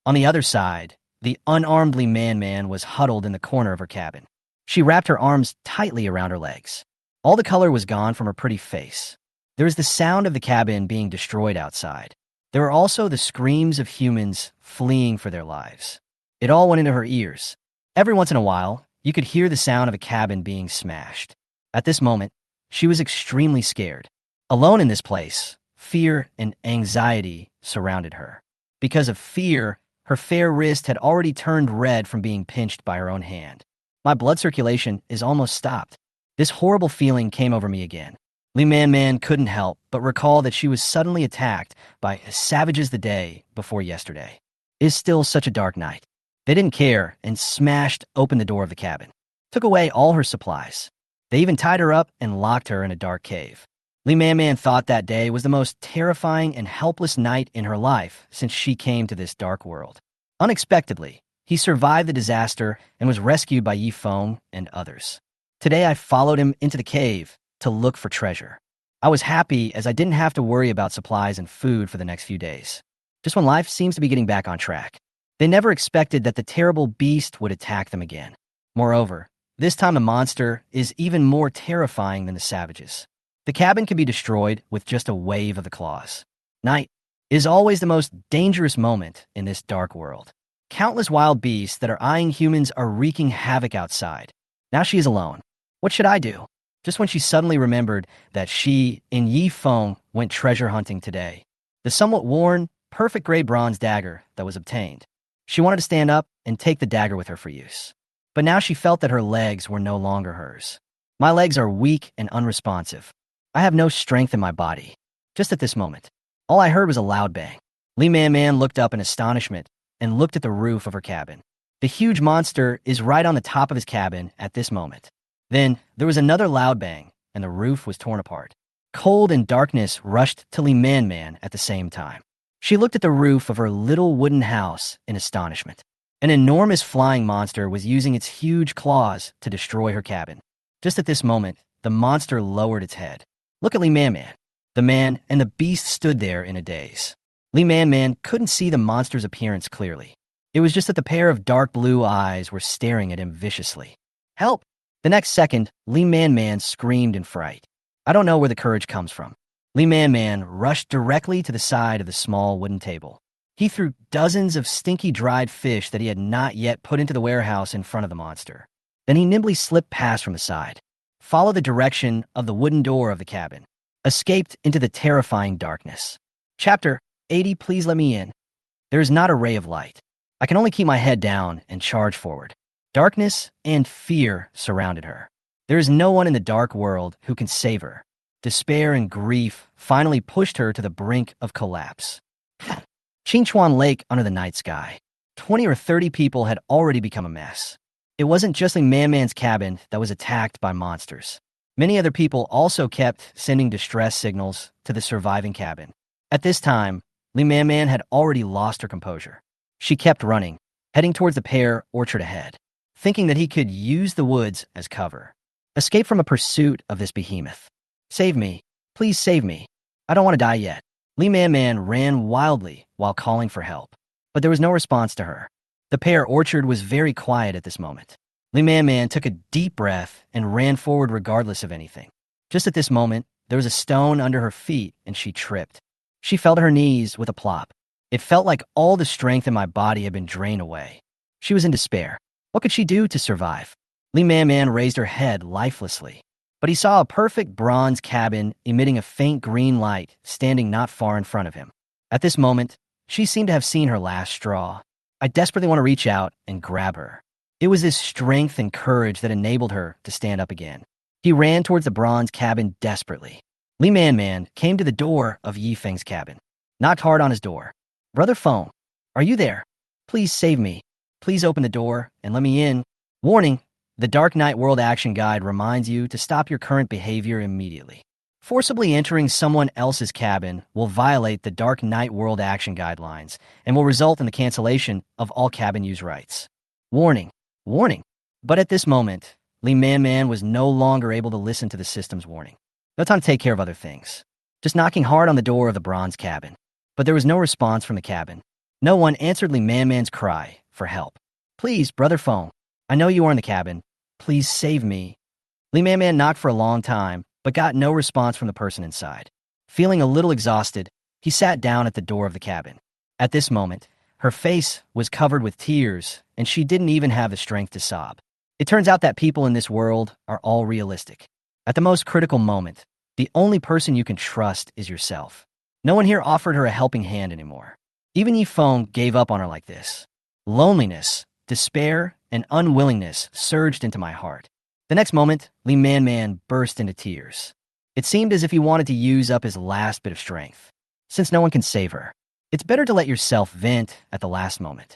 Speaker 1: On the other side, the unarmed Lee Man was huddled in the corner of her cabin. She wrapped her arms tightly around her legs. All the color was gone from her pretty face. There was the sound of the cabin being destroyed outside. There were also the screams of humans fleeing for their lives. It all went into her ears. Every once in a while, you could hear the sound of a cabin being smashed. At this moment, she was extremely scared. Alone in this place, fear and anxiety surrounded her. Because of fear, her fair wrist had already turned red from being pinched by her own hand. My blood circulation is almost stopped. This horrible feeling came over me again. Lee Man couldn't help but recall that she was suddenly attacked by as savage as the day before yesterday. It is still such a dark night. They didn't care and smashed open the door of the cabin, took away all her supplies. They even tied her up and locked her in a dark cave. Lee Man thought that day was the most terrifying and helpless night in her life since she came to this dark world. Unexpectedly, he survived the disaster and was rescued by Yi Feng and others. Today I followed him into the cave to look for treasure. I was happy as I didn't have to worry about supplies and food for the next few days. Just when life seems to be getting back on track. They never expected that the terrible beast would attack them again. Moreover, this time the monster is even more terrifying than the savages. The cabin can be destroyed with just a wave of the claws. Night is always the most dangerous moment in this dark world. Countless wild beasts that are eyeing humans are wreaking havoc outside. Now she is alone. What should I do? Just when she suddenly remembered that she and Yi Feng went treasure hunting today. The somewhat worn, perfect gray bronze dagger that was obtained. She wanted to stand up and take the dagger with her for use. But now she felt that her legs were no longer hers. My legs are weak and unresponsive. I have no strength in my body. Just at this moment, all I heard was a loud bang. Lee Man looked up in astonishment and looked at the roof of her cabin. The huge monster is right on the top of his cabin at this moment. Then there was another loud bang, and the roof was torn apart. Cold and darkness rushed to Lee Man at the same time. She looked at the roof of her little wooden house in astonishment. An enormous flying monster was using its huge claws to destroy her cabin. Just at this moment, the monster lowered its head. Look at Lee Man. The man and the beast stood there in a daze. Lee Man couldn't see the monster's appearance clearly. It was just that the pair of dark blue eyes were staring at him viciously. Help! The next second, Lee Man screamed in fright. I don't know where the courage comes from. Lee Man rushed directly to the side of the small wooden table. He threw dozens of stinky dried fish that he had not yet put into the warehouse in front of the monster. Then he nimbly slipped past from the side, followed the direction of the wooden door of the cabin, escaped into the terrifying darkness. Chapter 80, please let me in. There is not a ray of light. I can only keep my head down and charge forward. Darkness and fear surrounded her. There is no one in the dark world who can save her. Despair and grief finally pushed her to the brink of collapse. Qingchuan Lake under the night sky. 20 or 30 people had already become a mess. It wasn't just Lee Man's cabin that was attacked by monsters. Many other people also kept sending distress signals to the surviving cabin. At this time, Lee Man had already lost her composure. She kept running, heading towards the pear orchard ahead, thinking that he could use the woods as cover. Escape from a pursuit of this behemoth. Save me. Please save me. I don't want to die yet. Lee Man ran wildly while calling for help, but there was no response to her. The pear orchard was very quiet at this moment. Lee Man took a deep breath and ran forward regardless of anything. Just at this moment, there was a stone under her feet and she tripped. She fell to her knees with a plop. It felt like all the strength in my body had been drained away. She was in despair. What could she do to survive? Lee Man raised her head lifelessly, but he saw a perfect bronze cabin emitting a faint green light standing not far in front of him. At this moment, she seemed to have seen her last straw. I desperately want to reach out and grab her. It was this strength and courage that enabled her to stand up again. He ran towards the bronze cabin desperately. Lee Man came to the door of Yi Feng's cabin, knocked hard on his door. Brother Feng, are you there? Please save me. Please open the door and let me in. Warning, the Dark Knight World Action Guide reminds you to stop your current behavior immediately. Forcibly entering someone else's cabin will violate the Dark Knight World Action Guidelines and will result in the cancellation of all cabin use rights. Warning, warning. But at this moment, Lee Man was no longer able to listen to the system's warning. No time to take care of other things. just knocking hard on the door of the bronze cabin. But there was no response from the cabin. No one answered Li Man Man's cry for help. "Please, brother Feng, I know you are in the cabin. Please save me." Li Man Man knocked for a long time, but got no response from the person inside. Feeling a little exhausted, he sat down at the door of the cabin. At this moment, her face was covered with tears, and she didn't even have the strength to sob. It turns out that people in this world are all realistic. At the most critical moment, the only person you can trust is yourself. No one here offered her a helping hand anymore. Even Yi Feng gave up on her like this. Loneliness, despair, and unwillingness surged into my heart. The next moment, Li Man Man burst into tears. It seemed as if he wanted to use up his last bit of strength. Since no one can save her, it's better to let yourself vent at the last moment.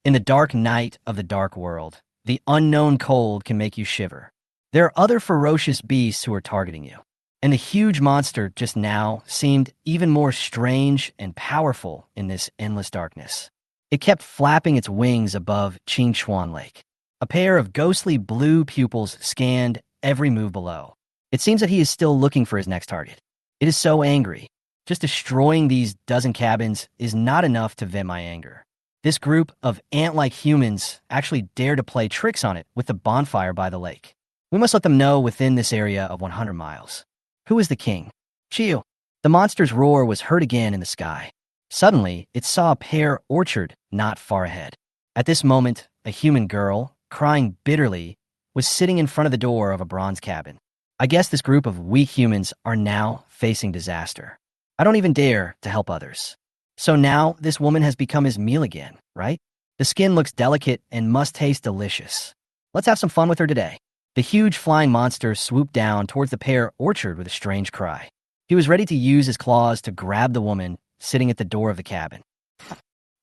Speaker 1: In the dark night of the dark world, the unknown cold can make you shiver. There are other ferocious beasts who are targeting you. And the huge monster just now seemed even more strange and powerful in this endless darkness. It kept flapping its wings above Qingchuan Lake. A pair of ghostly blue pupils scanned every move below. It seems that he is still looking for his next target. It is so angry. Just destroying these dozen cabins is not enough to vent my anger. This group of ant-like humans actually dare to play tricks on it with the bonfire by the lake. We must let them know within this area of 100 miles. Who is the king? Chiu. The monster's roar was heard again in the sky. Suddenly, it saw a pear orchard not far ahead. At this moment, a human girl, crying bitterly, was sitting in front of the door of a bronze cabin. I guess this group of weak humans are now facing disaster. I don't even dare to help others. So now, this woman has become his meal again, right? The skin looks delicate and must taste delicious. Let's have some fun with her today. The huge flying monster swooped down towards the pear orchard with a strange cry. He was ready to use his claws to grab the woman sitting at the door of the cabin.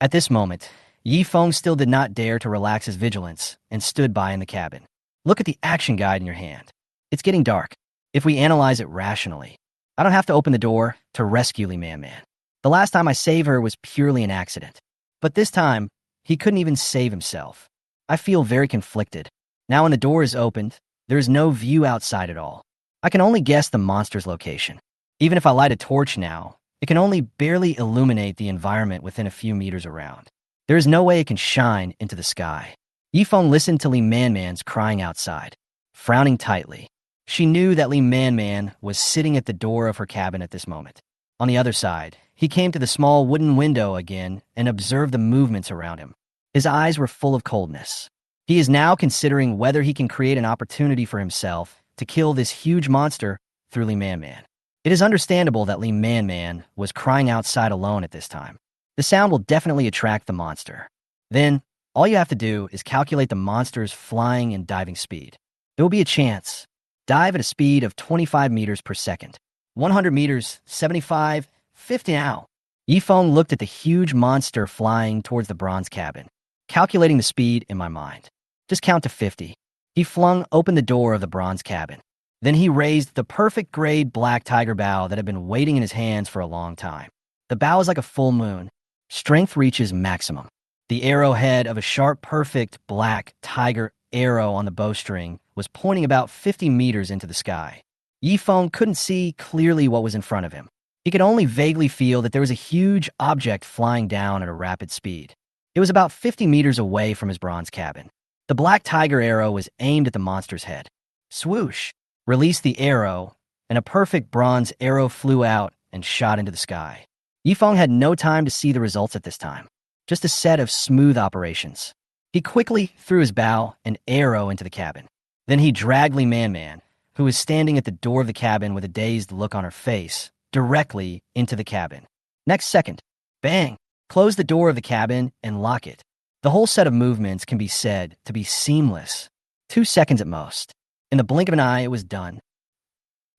Speaker 1: At this moment, Yi Feng still did not dare to relax his vigilance and stood by in the cabin. Look at the action guide in your hand. It's getting dark. If we analyze it rationally, I don't have to open the door to rescue Li Man Man. The last time I saved her was purely an accident. But this time, he couldn't even save himself. I feel very conflicted. Now when the door is opened, there is no view outside at all. I can only guess the monster's location. Even if I light a torch now, it can only barely illuminate the environment within a few meters around. There is no way it can shine into the sky. Yi Feng listened to Li Man Man's crying outside, frowning tightly. She knew that Li Man Man was sitting at the door of her cabin at this moment. On the other side, he came to the small wooden window again and observed the movements around him. His eyes were full of coldness. He is now considering whether he can create an opportunity for himself to kill this huge monster through Li Man Man. It is understandable that Li Man Man was crying outside alone at this time. The sound will definitely attract the monster. Then, all you have to do is calculate the monster's flying and diving speed. There will be a chance. Dive at a speed of 25 meters per second. 100 meters, 75, 50 now. Yi Feng looked at the huge monster flying towards the bronze cabin, calculating the speed in my mind. Just count to 50. He flung open the door of the bronze cabin. Then he raised the perfect grade black tiger bow that had been waiting in his hands for a long time. The bow is like a full moon. Strength reaches maximum. The arrowhead of a sharp, perfect black tiger arrow on the bowstring was pointing about 50 meters into the sky. Yi Feng couldn't see clearly what was in front of him. He could only vaguely feel that there was a huge object flying down at a rapid speed. It was about 50 meters away from his bronze cabin. The black tiger arrow was aimed at the monster's head. Swoosh! Released the arrow, and a perfect bronze arrow flew out and shot into the sky. Yi Feng had no time to see the results at this time. Just a set of smooth operations. He quickly threw his bow and arrow into the cabin. Then he dragged Li Man Man, who was standing at the door of the cabin with a dazed look on her face, directly into the cabin. Next second, bang! Close the door of the cabin and lock it. The whole set of movements can be said to be seamless. 2 seconds at most. In the blink of an eye, it was done.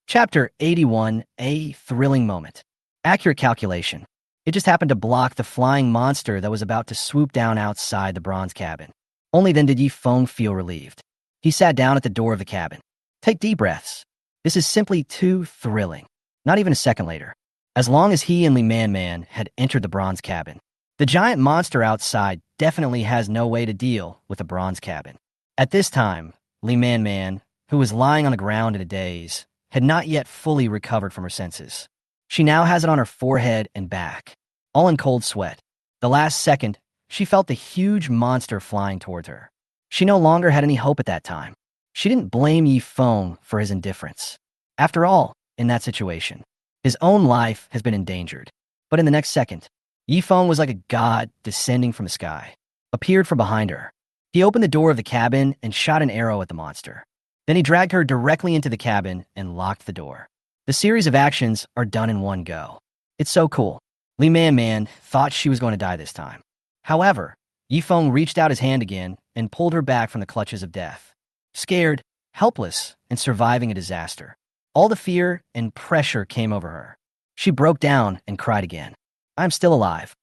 Speaker 1: Chapter 81, A Thrilling Moment. Accurate calculation. It just happened to block the flying monster that was about to swoop down outside the bronze cabin. Only then did Yi Feng feel relieved. He sat down at the door of the cabin. Take deep breaths. This is simply too thrilling. Not even a second later. As long as he and Li Man Man had entered the bronze cabin, the giant monster outside definitely has no way to deal with the bronze cabin. At this time, Li Man Man, who was lying on the ground in a daze, had not yet fully recovered from her senses. She now has it on her forehead and back, all in cold sweat. The last second, she felt the huge monster flying towards her. She no longer had any hope at that time. She didn't blame Yi Feng for his indifference. After all, in that situation, his own life has been endangered. But in the next second, Yi Feng was like a god descending from the sky, appeared from behind her. He opened the door of the cabin and shot an arrow at the monster. Then he dragged her directly into the cabin and locked the door. The series of actions are done in one go. It's so cool. Li Man thought she was going to die this time. However, Yi Feng reached out his hand again and pulled her back from the clutches of death. Scared, helpless, and surviving a disaster. All the fear and pressure came over her. She broke down and cried again. I'm still alive.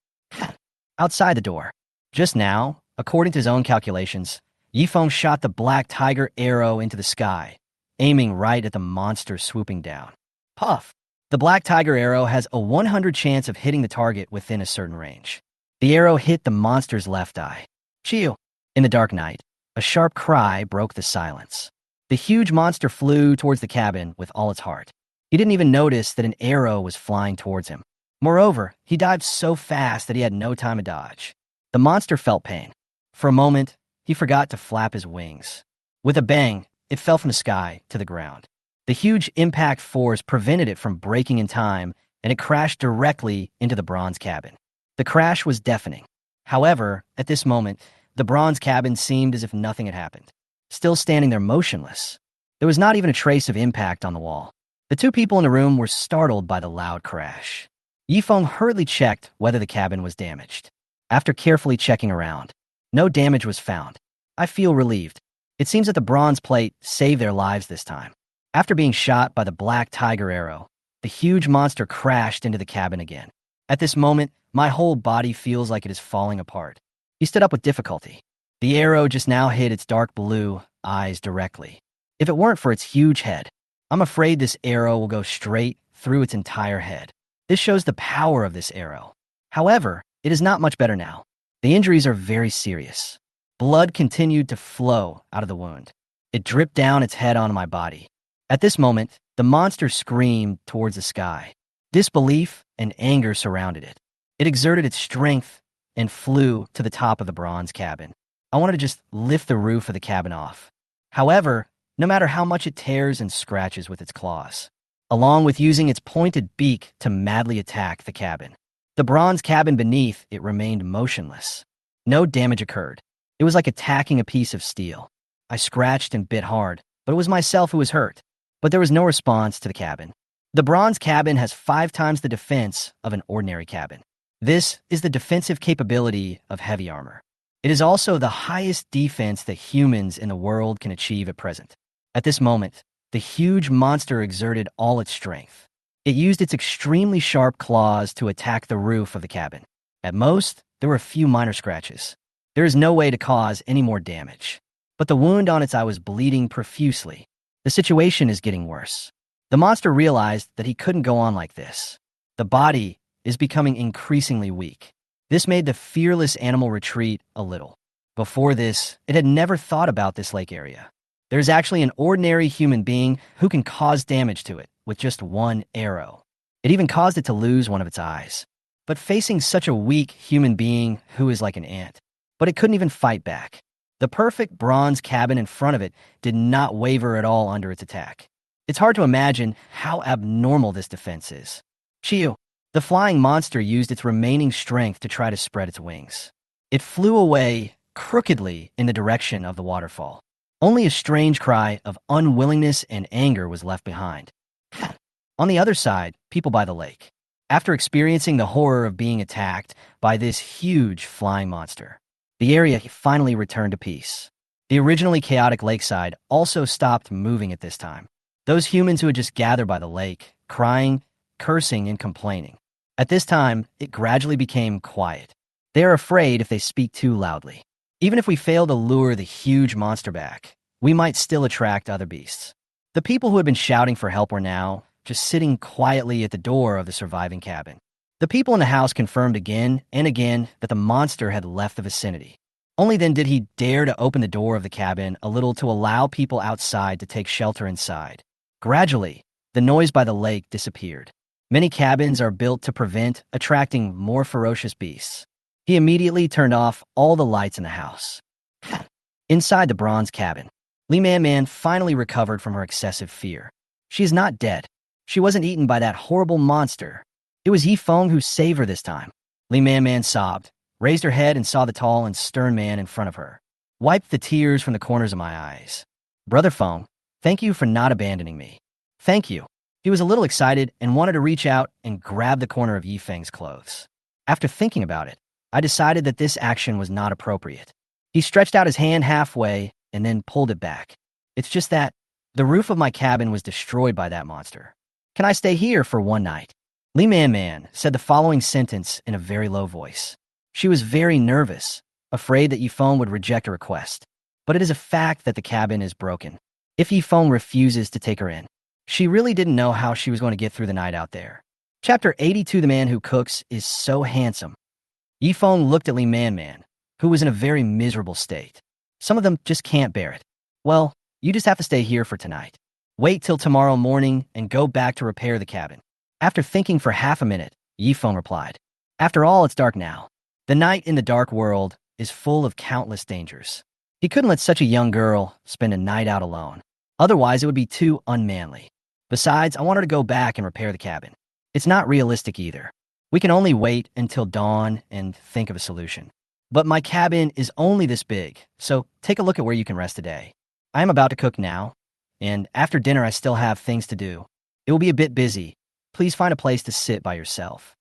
Speaker 1: Outside the door. Just now, according to his own calculations, Yi Feng shot the black tiger arrow into the sky, aiming right at the monster swooping down. Puff! The black tiger arrow has a 100 chance of hitting the target within a certain range. The arrow hit the monster's left eye. Chiu! In the dark night, a sharp cry broke the silence. The huge monster flew towards the cabin with all its heart. He didn't even notice that an arrow was flying towards him. Moreover, he dived so fast that he had no time to dodge. The monster felt pain. For a moment, he forgot to flap his wings. With a bang, it fell from the sky to the ground. The huge impact force prevented it from breaking in time, and it crashed directly into the bronze cabin. The crash was deafening. However, at this moment, the bronze cabin seemed as if nothing had happened. Still standing there motionless. There was not even a trace of impact on the wall. The two people in the room were startled by the loud crash. Yi Feng hurriedly checked whether the cabin was damaged. After carefully checking around, no damage was found. I feel relieved. It seems that the bronze plate saved their lives this time. After being shot by the black tiger arrow, the huge monster crashed into the cabin again. At this moment, my whole body feels like it is falling apart. He stood up with difficulty. The arrow just now hit its dark blue eyes directly. If it weren't for its huge head, I'm afraid this arrow will go straight through its entire head. This shows the power of this arrow. However, it is not much better now. The injuries are very serious. Blood continued to flow out of the wound. It dripped down its head onto my body. At this moment, the monster screamed towards the sky. Disbelief and anger surrounded it. It exerted its strength and flew to the top of the bronze cabin. I wanted to just lift the roof of the cabin off. However, no matter how much it tears and scratches with its claws, along with using its pointed beak to madly attack the cabin, the bronze cabin beneath it remained motionless. No damage occurred. It was like attacking a piece of steel. I scratched and bit hard, but it was myself who was hurt. But there was no response to the cabin. The bronze cabin has 5 times the defense of an ordinary cabin. This is the defensive capability of heavy armor. It is also the highest defense that humans in the world can achieve at present. At this moment, the huge monster exerted all its strength. It used its extremely sharp claws to attack the roof of the cabin. At most, there were a few minor scratches. There is no way to cause any more damage. But the wound on its eye was bleeding profusely. The situation is getting worse. The monster realized that he couldn't go on like this. The body is becoming increasingly weak. This made the fearless animal retreat a little. Before this, it had never thought about this lake area. There's actually an ordinary human being who can cause damage to it with just one arrow. It even caused it to lose one of its eyes. But facing such a weak human being who is like an ant, but it couldn't even fight back. The perfect bronze cabin in front of it did not waver at all under its attack. It's hard to imagine how abnormal this defense is. Chiu, the flying monster, used its remaining strength to try to spread its wings. It flew away crookedly in the direction of the waterfall. Only a strange cry of unwillingness and anger was left behind. On the other side, people by the lake, after experiencing the horror of being attacked by this huge flying monster, the area finally returned to peace. The originally chaotic lakeside also stopped moving at this time. Those humans who had just gathered by the lake, crying, cursing, and complaining. At this time, it gradually became quiet. They are afraid if they speak too loudly. Even if we fail to lure the huge monster back, we might still attract other beasts. The people who had been shouting for help were now just sitting quietly at the door of the surviving cabin. The people in the house confirmed again and again that the monster had left the vicinity. Only then did he dare to open the door of the cabin a little to allow people outside to take shelter inside. Gradually, The noise by the lake disappeared. Many cabins are built to prevent attracting more ferocious beasts. He immediately turned off all the lights in the house. Inside the bronze cabin, Lee Man Man finally recovered from her excessive fear. She is not dead. She wasn't eaten by that horrible monster. It was Yi Feng who saved her this time. Lee Man Man sobbed, raised her head and saw the tall and stern man in front of her. Wiped the tears from the corners of my eyes. Brother Feng, thank you for not abandoning me. Thank you. He was a little excited and wanted to reach out and grab the corner of Yi Feng's clothes. After thinking about it, I decided that this action was not appropriate. He stretched out his hand halfway and then pulled it back. It's just that the roof of my cabin was destroyed by that monster. Can I stay here for one night? Lee Man Man said the following sentence in a very low voice. She was very nervous, afraid that Yi Feng would reject a request. But it is a fact that the cabin is broken. If Yi Feng refuses to take her in, she really didn't know how she was going to get through the night out there. Chapter 82. The man who cooks is so handsome. Yi Feng looked at Lee Man Man, who was in a very miserable state. Some of them just can't bear it. Well, you just have to stay here for tonight. Wait till tomorrow morning and go back to repair the cabin. After thinking for half a minute, Yi Feng replied, after all, it's dark now. The night in the dark world is full of countless dangers. He couldn't let such a young girl spend a night out alone. Otherwise, it would be too unmanly. Besides, I want her to go back and repair the cabin. It's not realistic either. We can only wait until dawn and think of a solution. But my cabin is only this big, so take a look at where you can rest today. I am about to cook now, and after dinner I still have things to do. It will be a bit busy. Please find a place to sit by yourself.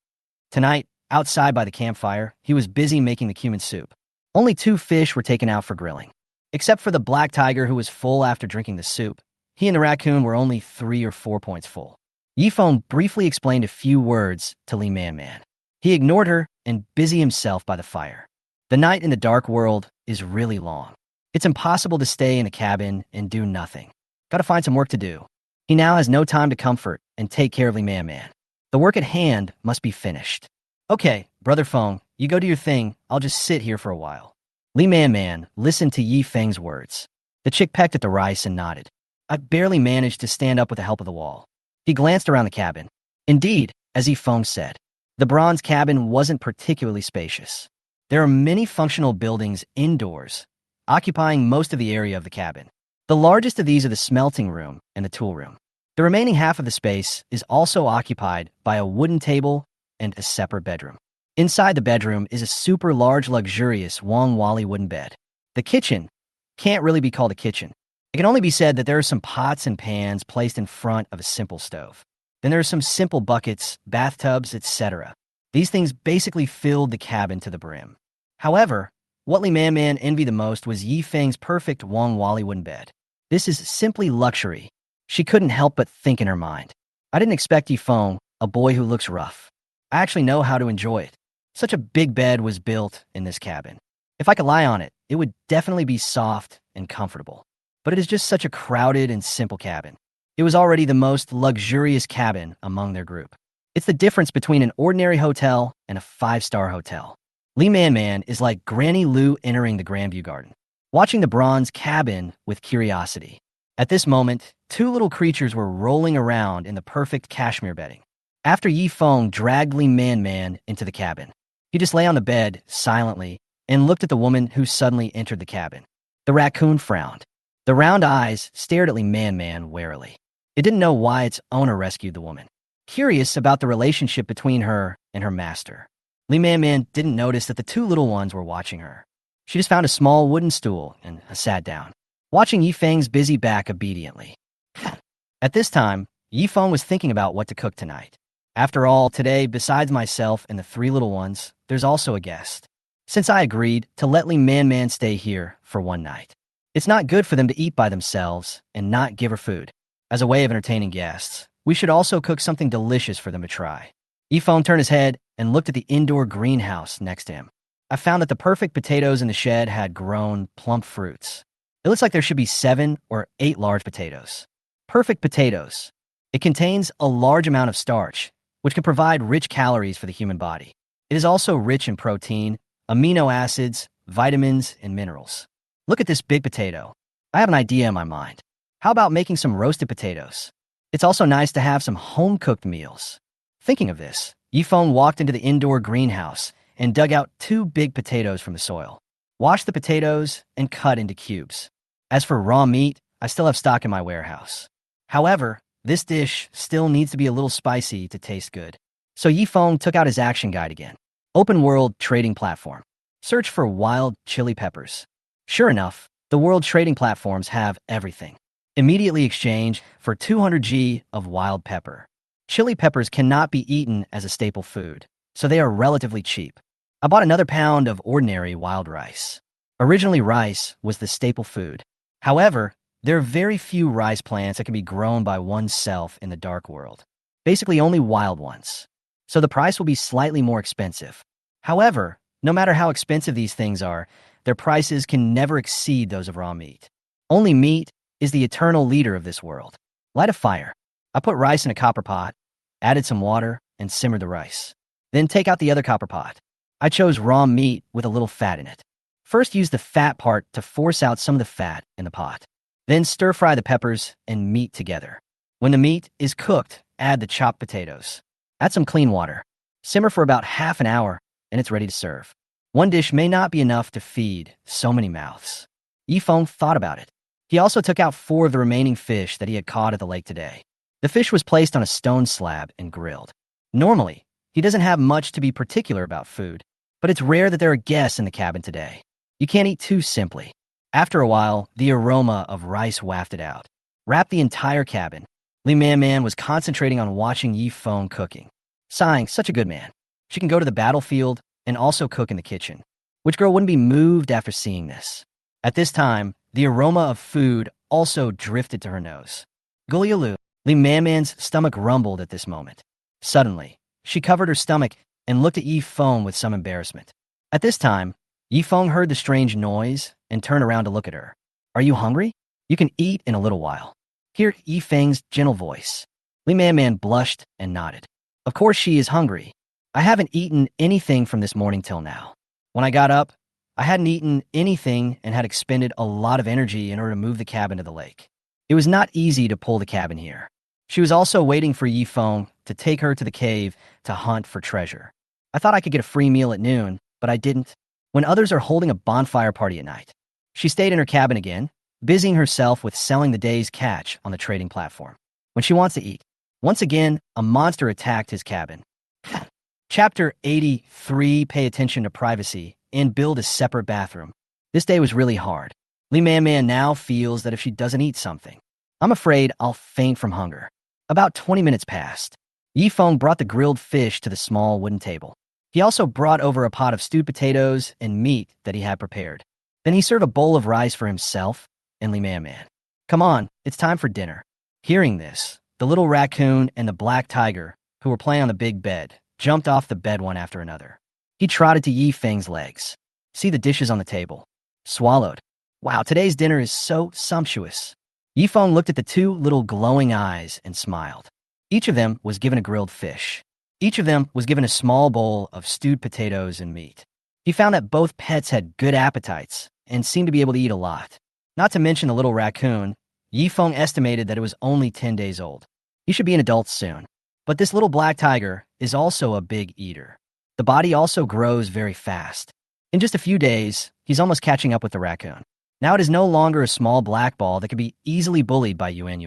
Speaker 1: Tonight, outside by the campfire, he was busy making the cumin soup. Only 2 fish were taken out for grilling. Except for the black tiger who was full after drinking the soup, he and the raccoon were only 3 or 4 points full. Yi Feng briefly explained a few words to Lee Man Man. He ignored her and busied himself by the fire. The night in the dark world is really long. It's impossible to stay in a cabin and do nothing. Gotta find some work to do. He now has no time to comfort and take care of Lee Man Man. The work at hand must be finished. Okay, Brother Feng, you go do your thing. I'll just sit here for a while. Lee Man Man listened to Yi Feng's words. The chick pecked at the rice and nodded. I barely managed to stand up with the help of the wall. He glanced around the cabin. Indeed, as Yi Feng said, the bronze cabin wasn't particularly spacious. There are many functional buildings indoors, occupying most of the area of the cabin. The largest of these are the smelting room and the tool room. The remaining half of the space is also occupied by a wooden table and a separate bedroom. Inside the bedroom is a super large, luxurious Wang Wali wooden bed. The kitchen can't really be called a kitchen. It can only be said that there are some pots and pans placed in front of a simple stove. Then there are some simple buckets, bathtubs, etc. These things basically filled the cabin to the brim. However, what Lee Man Man envied the most was Yi Feng's perfect Wang Wali wooden bed. This is simply luxury. She couldn't help but think in her mind. I didn't expect Yi Feng, a boy who looks rough. I actually know how to enjoy it. Such a big bed was built in this cabin. If I could lie on it, it would definitely be soft and comfortable. But it is just such a crowded and simple cabin. It was already the most luxurious cabin among their group. It's the difference between an ordinary hotel and a 5-star hotel. Lee Man Man is like Granny Lou entering the Grandview Garden, watching the bronze cabin with curiosity. At this moment, 2 little creatures were rolling around in the perfect cashmere bedding. After Yi Feng dragged Lee Man Man into the cabin, he just lay on the bed silently and looked at the woman who suddenly entered the cabin. The raccoon frowned. The round eyes stared at Lee Man Man warily. It didn't know why its owner rescued the woman. Curious about the relationship between her and her master, Lee Man Man didn't notice that the 2 little ones were watching her. She just found a small wooden stool and sat down, watching Yi Feng's busy back obediently. At this time, Yi Feng was thinking about what to cook tonight. After all, today, besides myself and the 3 little ones, there's also a guest. Since I agreed to let Lee Man Man stay here for one night, it's not good for them to eat by themselves and not give her food. As a way of entertaining guests, we should also cook something delicious for them to try. Yi Feng turned his head and looked at the indoor greenhouse next to him. I found that the perfect potatoes in the shed had grown plump fruits. It looks like there should be 7 or 8 large potatoes. Perfect potatoes. It contains a large amount of starch, which can provide rich calories for the human body. It is also rich in protein, amino acids, vitamins, and minerals. Look at this big potato. I have an idea in my mind. How about making some roasted potatoes? It's also nice to have some home-cooked meals. Thinking of this, Yifeng walked into the indoor greenhouse and dug out 2 big potatoes from the soil. Washed the potatoes and cut into cubes. As for raw meat, I still have stock in my warehouse. However, this dish still needs to be a little spicy to taste good. So Yifeng took out his action guide again. Open world trading platform. Search for wild chili peppers. Sure enough, the world trading platforms have everything. Immediately exchange for 200 G of wild pepper. Chili peppers cannot be eaten as a staple food, so they are relatively cheap. I bought another pound of ordinary wild rice. Originally, rice was the staple food. However, there are very few rice plants that can be grown by oneself in the dark world. Basically, only wild ones. So the price will be slightly more expensive. However, no matter how expensive these things are, their prices can never exceed those of raw meat. Only meat is the eternal leader of this world. Light a fire. I put rice in a copper pot, added some water, and simmered the rice. Then take out the other copper pot. I chose raw meat with a little fat in it. First, use the fat part to force out some of the fat in the pot. Then stir-fry the peppers and meat together. When the meat is cooked, add the chopped potatoes. Add some clean water. Simmer for about half an hour, and it's ready to serve. One dish may not be enough to feed so many mouths. Yifeng thought about it. He also took out 4 of the remaining fish that he had caught at the lake today. The fish was placed on a stone slab and grilled. Normally, he doesn't have much to be particular about food, but it's rare that there are guests in the cabin today. You can't eat too simply. After a while, the aroma of rice wafted out. Wrapped the entire cabin. Li Man was concentrating on watching Yifeng cooking. Sighing, such a good man. She can go to the battlefield and also cook in the kitchen. Which girl wouldn't be moved after seeing this? At this time, the aroma of food also drifted to her nose. Gulyalu, Li Man's stomach rumbled at this moment. Suddenly, she covered her stomach and looked at Yifeng with some embarrassment. At this time, Yifeng heard the strange noise and turned around to look at her. Are you hungry? You can eat in a little while. Hear Yifeng's gentle voice. Li Man blushed and nodded. Of course she is hungry. I haven't eaten anything from this morning till now. When I got up, I hadn't eaten anything and had expended a lot of energy in order to move the cabin to the lake. It was not easy to pull the cabin here. She was also waiting for Yifeng to take her to the cave to hunt for treasure. I thought I could get a free meal at noon, but I didn't. When others are holding a bonfire party at night. She stayed in her cabin again, busying herself with selling the day's catch on the trading platform. When she wants to eat. Once again, a monster attacked his cabin. Chapter 83, Pay attention to privacy and build a separate bathroom. This day was really hard. Li Man now feels that if she doesn't eat something, I'm afraid I'll faint from hunger. About 20 minutes passed. Yifeng brought the grilled fish to the small wooden table. He also brought over a pot of stewed potatoes and meat that he had prepared. Then he served a bowl of rice for himself and Li Man. Come on, it's time for dinner. Hearing this, the little raccoon and the black tiger, who were playing on the big bed, jumped off the bed one after another. He trotted to Yifeng's legs. See the dishes on the table. Swallowed. Wow, today's dinner is so sumptuous. Yifeng looked at the 2 little glowing eyes and smiled. Each of them was given a grilled fish. Each of them was given a small bowl of stewed potatoes and meat. He found that both pets had good appetites and seemed to be able to eat a lot. Not to mention the little raccoon, Yifeng estimated that it was only 10 days old. He should be an adult soon. But this little black tiger is also a big eater. The body also grows very fast. In just a few days, he's almost catching up with the raccoon. Now it is no longer a small black ball that can be easily bullied by Yuan.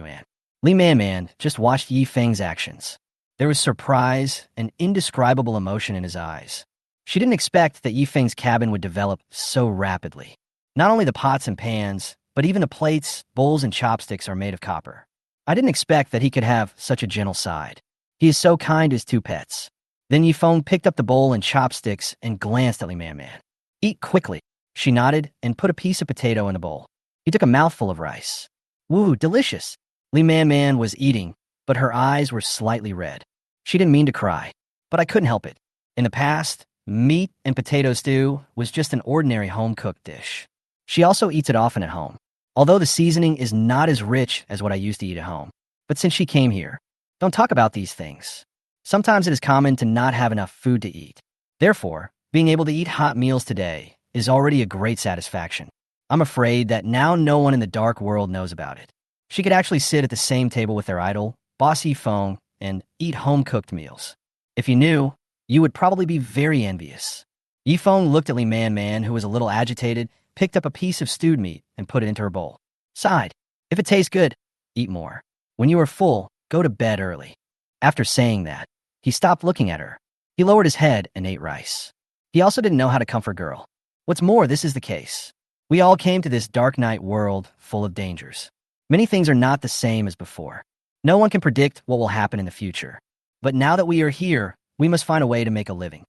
Speaker 1: Li Man just watched Yifeng's actions. There was surprise and indescribable emotion in his eyes. She didn't expect that Yifeng's cabin would develop so rapidly. Not only the pots and pans, but even the plates, bowls, and chopsticks are made of copper. I didn't expect that he could have such a gentle side. He is so kind to his 2 pets. Then Yifeng picked up the bowl and chopsticks and glanced at Li Man. Eat quickly. She nodded and put a piece of potato in the bowl. He took a mouthful of rice. Woo, delicious. Li Man was eating, but her eyes were slightly red. She didn't mean to cry, but I couldn't help it. In the past, meat and potato stew was just an ordinary home-cooked dish. She also eats it often at home, although the seasoning is not as rich as what I used to eat at home. But since she came here, don't talk about these things. Sometimes it is common to not have enough food to eat. Therefore, being able to eat hot meals today is already a great satisfaction. I'm afraid that now no one in the dark world knows about it. She could actually sit at the same table with their idol, boss Yifeng, and eat home-cooked meals. If you knew, you would probably be very envious. Yifeng looked at Li Man Man, who was a little agitated, picked up a piece of stewed meat and put it into her bowl. Sighed. If it tastes good, eat more. When you are full, go to bed early. After saying that, he stopped looking at her. He lowered his head and ate rice. He also didn't know how to comfort girl. What's more, this is the case. We all came to this dark night world full of dangers. Many things are not the same as before. No one can predict what will happen in the future. But now that we are here, we must find a way to make a living.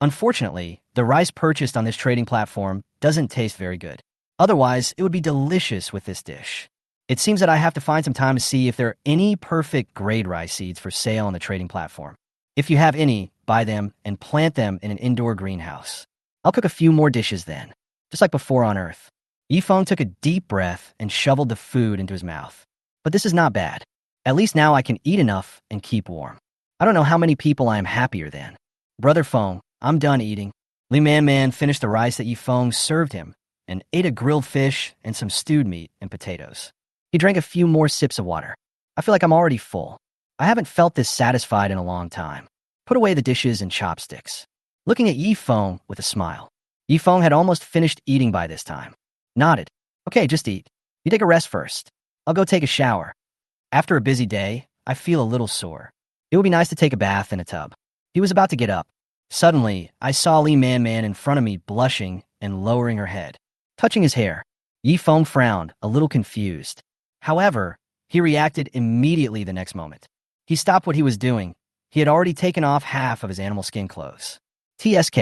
Speaker 1: Unfortunately, the rice purchased on this trading platform doesn't taste very good. Otherwise, it would be delicious with this dish. It seems that I have to find some time to see if there are any perfect grade rice seeds for sale on the trading platform. If you have any, buy them and plant them in an indoor greenhouse. I'll cook a few more dishes then, just like before on Earth. Yifeng took a deep breath and shoveled the food into his mouth. But this is not bad. At least now I can eat enough and keep warm. I don't know how many people I am happier than. Brother Feng, I'm done eating. Li Man Man finished the rice that Yifeng served him and ate a grilled fish and some stewed meat and potatoes. He drank a few more sips of water. I feel like I'm already full. I haven't felt this satisfied in a long time. Put away the dishes and chopsticks. Looking at Yifeng with a smile. Yifeng had almost finished eating by this time. Nodded. Okay, just eat. You take a rest first. I'll go take a shower. After a busy day, I feel a little sore. It would be nice to take a bath in a tub. He was about to get up. Suddenly, I saw Li Man Man in front of me blushing and lowering her head, touching his hair. Yifeng frowned, a little confused. However, he reacted immediately the next moment. He stopped what he was doing. He had already taken off half of his animal skin clothes. TSK.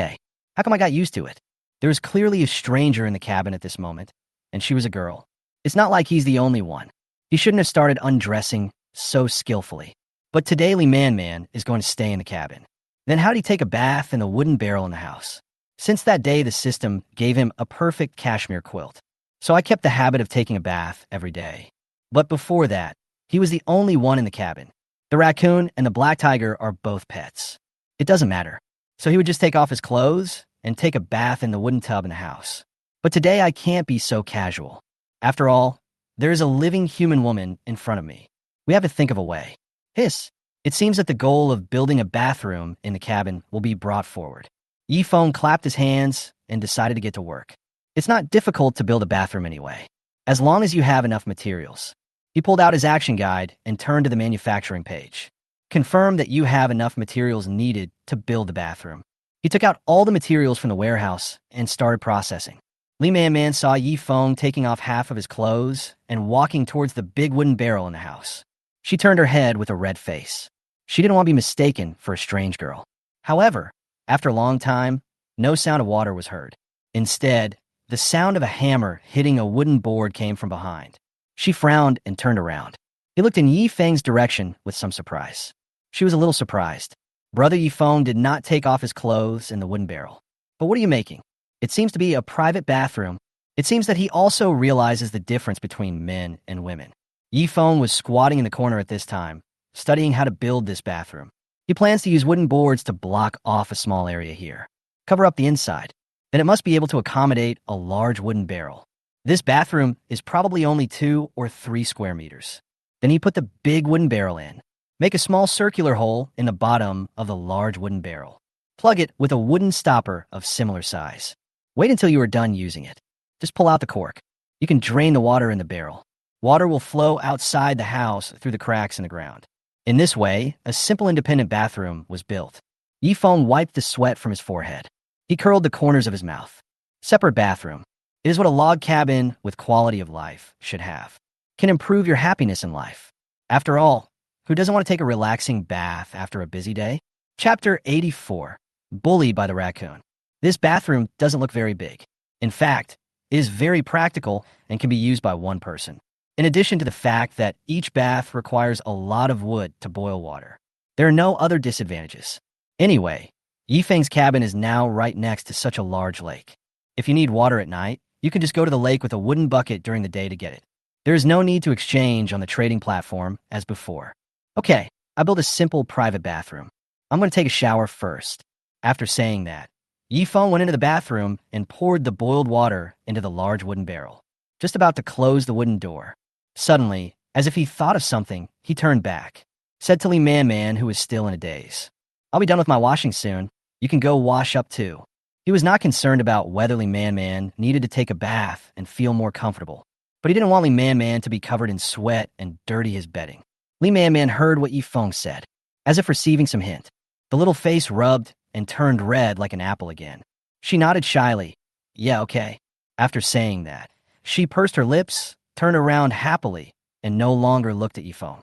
Speaker 1: How come I got used to it? There was clearly a stranger in the cabin at this moment, and she was a girl. It's not like he's the only one. He shouldn't have started undressing so skillfully. But today Li Man Man is going to stay in the cabin. Then how'd he take a bath in the wooden barrel in the house? Since that day, the system gave him a perfect cashmere quilt. So I kept the habit of taking a bath every day. But before that, he was the only one in the cabin. The raccoon and the black tiger are both pets. It doesn't matter. So he would just take off his clothes and take a bath in the wooden tub in the house. But today I can't be so casual. After all, there is a living human woman in front of me. We have to think of a way. Hiss. It seems that the goal of building a bathroom in the cabin will be brought forward. Yifeng clapped his hands and decided to get to work. It's not difficult to build a bathroom anyway, as long as you have enough materials. He pulled out his action guide and turned to the manufacturing page. Confirm that you have enough materials needed to build the bathroom. He took out all the materials from the warehouse and started processing. Li Man Man saw Yifeng taking off half of his clothes and walking towards the big wooden barrel in the house. She turned her head with a red face. She didn't want to be mistaken for a strange girl. However, after a long time, no sound of water was heard. Instead, the sound of a hammer hitting a wooden board came from behind. She frowned and turned around. He looked in Yifeng's direction with some surprise. She was a little surprised. Brother Yifeng did not take off his clothes in the wooden barrel. But what are you making? It seems to be a private bathroom. It seems that he also realizes the difference between men and women. Yifeng was squatting in the corner at this time, studying how to build this bathroom. He plans to use wooden boards to block off a small area here. Cover up the inside. Then it must be able to accommodate a large wooden barrel. This bathroom is probably only 2 or 3 square meters. Then he put the big wooden barrel in. Make a small circular hole in the bottom of the large wooden barrel. Plug it with a wooden stopper of similar size. Wait until you are done using it. Just pull out the cork. You can drain the water in the barrel. Water will flow outside the house through the cracks in the ground. In this way, a simple independent bathroom was built. Yifeng wiped the sweat from his forehead. He curled the corners of his mouth. Separate bathroom. It is what a log cabin with quality of life should have. Can improve your happiness in life. After all, who doesn't want to take a relaxing bath after a busy day? Chapter 84. Bullied by the raccoon. This bathroom doesn't look very big. In fact, it is very practical and can be used by one person. In addition to the fact that each bath requires a lot of wood to boil water, there are no other disadvantages. Anyway, Yifeng's cabin is now right next to such a large lake. If you need water at night, you can just go to the lake with a wooden bucket during the day to get it. There is no need to exchange on the trading platform as before. Okay, I built a simple private bathroom. I'm going to take a shower first. After saying that, Yifeng went into the bathroom and poured the boiled water into the large wooden barrel. Just about to close the wooden door. Suddenly, As if he thought of something, he turned back, said to Lee Man Man, who was still in a daze. I'll be done with my washing soon. You can go wash up too. He was not concerned about whether Lee Man Man needed to take a bath and feel more comfortable, but he didn't want Lee Man Man to be covered in sweat and dirty his bedding. Lee Man Man heard what Yi Feng said, as if receiving some hint. The little face rubbed and turned red like an apple again. She nodded shyly. Yeah, okay. After saying that, she pursed her lips, turned around happily, and no longer looked at Yi Feng.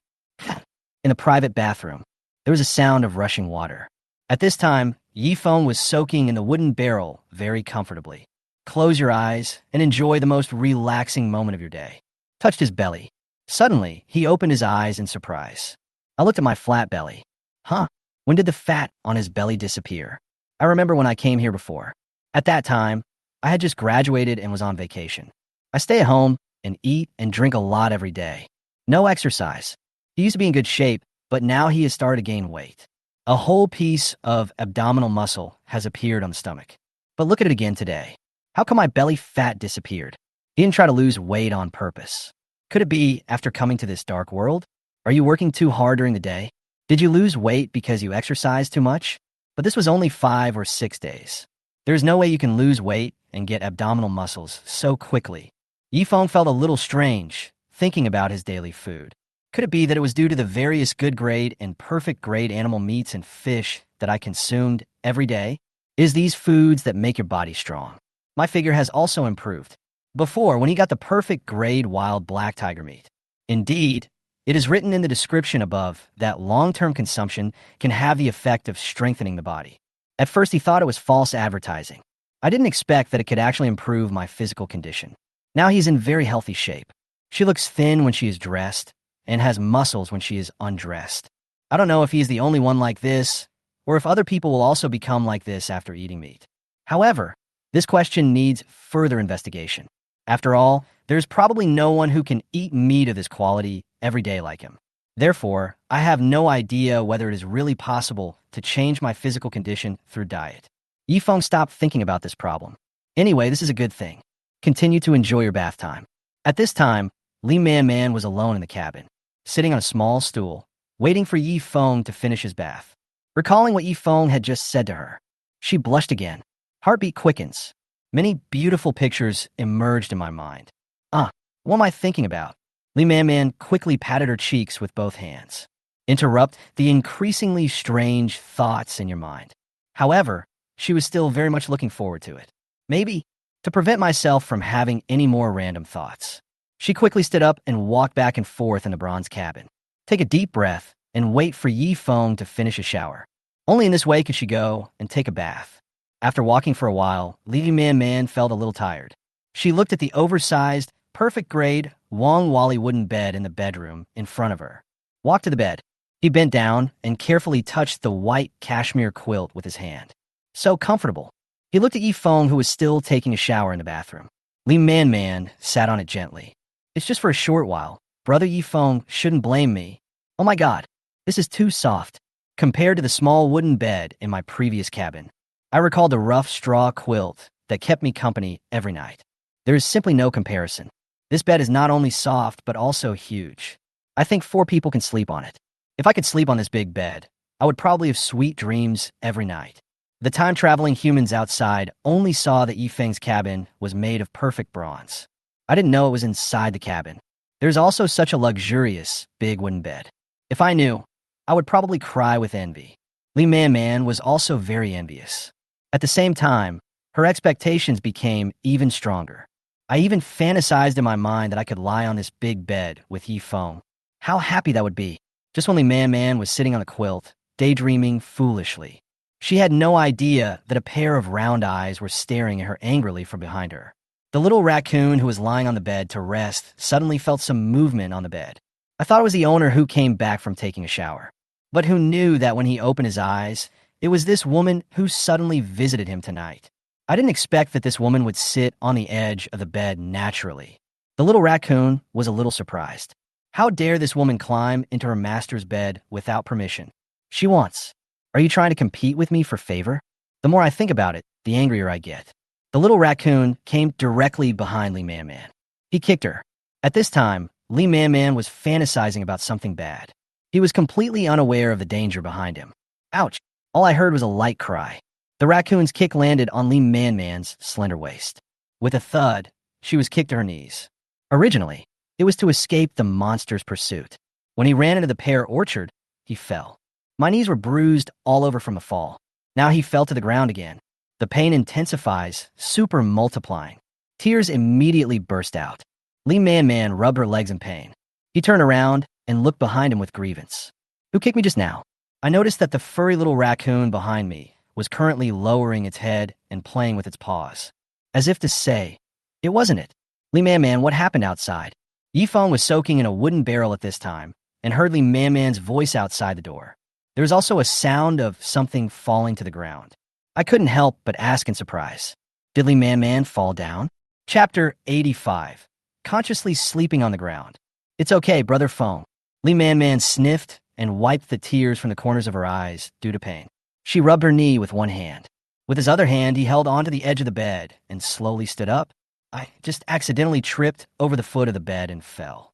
Speaker 1: In the private bathroom, there was a sound of rushing water. At this time, Yi Feng was soaking in the wooden barrel very comfortably. Close your eyes and enjoy the most relaxing moment of your day. Touched his belly. Suddenly, he opened his eyes in surprise. I looked at my flat belly. Huh? When did the fat on his belly disappear? I remember when I came here before. At that time, I had just graduated and was on vacation. I stay at home and eat and drink a lot every day. No exercise. He used to be in good shape, but now he has started to gain weight. A whole piece of abdominal muscle has appeared on the stomach. But look at it again today. How come my belly fat disappeared? He didn't try to lose weight on purpose. Could it be after coming to this dark world? Are you working too hard during the day? Did you lose weight because you exercised too much? But this was only 5 or 6 days. There's no way you can lose weight and get abdominal muscles so quickly. Yi Feng felt a little strange, thinking about his daily food. Could it be that it was due to the various good grade and perfect grade animal meats and fish that I consumed every day? Is these foods that make your body strong? My figure has also improved. Before, when he got the perfect grade wild black tiger meat. Indeed, it is written in the description above that long-term consumption can have the effect of strengthening the body. At first, he thought it was false advertising. I didn't expect that it could actually improve my physical condition. Now he's in very healthy shape. She looks thin when she is dressed and has muscles when she is undressed. I don't know if he's the only one like this, or if other people will also become like this after eating meat. However, this question needs further investigation. After all, there's probably no one who can eat meat of this quality every day like him. Therefore, I have no idea whether it is really possible to change my physical condition through diet. Yi Feng stopped thinking about this problem. Anyway, this is a good thing. Continue to enjoy your bath time. At this time, Lee Man Man was alone in the cabin, sitting on a small stool, waiting for Yi Feng to finish his bath. Recalling what Yi Feng had just said to her, she blushed again. Heartbeat quickens. Many beautiful pictures emerged in my mind. What am I thinking about? Lee Man Man quickly patted her cheeks with both hands. Interrupt the increasingly strange thoughts in your mind. However, she was still very much looking forward to it. Maybe to prevent myself from having any more random thoughts. She quickly stood up and walked back and forth in the bronze cabin. Take a deep breath and wait for Yi Feng to finish a shower. Only in this way could she go and take a bath. After walking for a while, Lee Man Man felt a little tired. She looked at the oversized, perfect grade, Wong Wally wooden bed in the bedroom in front of her. Walked to the bed. He bent down and carefully touched the white cashmere quilt with his hand. So comfortable. He looked at Yi Feng, who was still taking a shower in the bathroom. Lee Man Man sat on it gently. It's just for a short while. Brother Yi Feng shouldn't blame me. Oh my God, this is too soft. Compared to the small wooden bed in my previous cabin, I recalled the rough straw quilt that kept me company every night. There is simply no comparison. This bed is not only soft, but also huge. I think 4 people can sleep on it. If I could sleep on this big bed, I would probably have sweet dreams every night. The time-traveling humans outside only saw that Yi Feng's cabin was made of perfect bronze. I didn't know it was inside the cabin. There's also such a luxurious, big wooden bed. If I knew, I would probably cry with envy. Lee Man Man was also very envious. At the same time, her expectations became even stronger. I even fantasized in my mind that I could lie on this big bed with Yi Feng. How happy that would be. Just when Lee Man Man was sitting on the quilt, daydreaming foolishly. She had no idea that a pair of round eyes were staring at her angrily from behind her. The little raccoon who was lying on the bed to rest suddenly felt some movement on the bed. I thought it was the owner who came back from taking a shower. But who knew that when he opened his eyes, it was this woman who suddenly visited him tonight. I didn't expect that this woman would sit on the edge of the bed naturally. The little raccoon was a little surprised. How dare this woman climb into her master's bed without permission? She wants. Are you trying to compete with me for favor? The more I think about it, the angrier I get. The little raccoon came directly behind Lee Man Man. He kicked her. At this time, Lee Man Man was fantasizing about something bad. He was completely unaware of the danger behind him. Ouch! All I heard was a light cry. The raccoon's kick landed on Lee Man Man's slender waist. With a thud, she was kicked to her knees. Originally, it was to escape the monster's pursuit. When he ran into the pear orchard, he fell. My knees were bruised all over from the fall. Now he fell to the ground again. The pain intensifies, super multiplying. Tears immediately burst out. Lee Man Man rubbed her legs in pain. He turned around and looked behind him with grievance. Who kicked me just now? I noticed that the furry little raccoon behind me was currently lowering its head and playing with its paws, as if to say, "It wasn't it." Lee Man Man, what happened outside? Yifeng was soaking in a wooden barrel at this time and heard Lee Man Man's voice outside the door. There was also a sound of something falling to the ground. I couldn't help but ask in surprise, did Lee Man Man fall down? Chapter 85. Consciously sleeping on the ground. It's okay, Brother Feng. Lee Man Man sniffed and wiped the tears from the corners of her eyes due to pain. She rubbed her knee with one hand. With his other hand, he held onto the edge of the bed and slowly stood up. I just accidentally tripped over the foot of the bed and fell.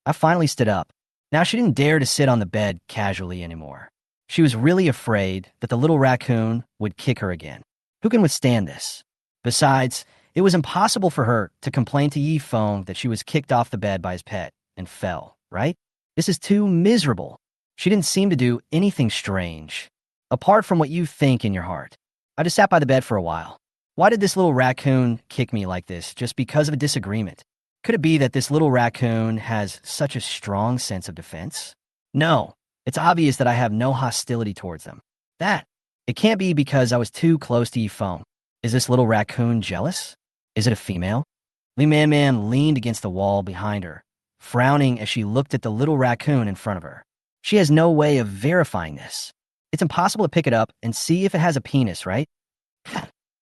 Speaker 1: I finally stood up. Now she didn't dare to sit on the bed casually anymore. She was really afraid that the little raccoon would kick her again. Who can withstand this? Besides, it was impossible for her to complain to Yifeng that she was kicked off the bed by his pet and fell, right? This is too miserable. She didn't seem to do anything strange, apart from what you think in your heart. I just sat by the bed for a while. Why did this little raccoon kick me like this just because of a disagreement? Could it be that this little raccoon has such a strong sense of defense? No, it's obvious that I have no hostility towards them. It can't be because I was too close to Yifeng. Is this little raccoon jealous? Is it a female? Lee Man Man leaned against the wall behind her, frowning as she looked at the little raccoon in front of her. She has no way of verifying this. It's impossible to pick it up and see if it has a penis, right?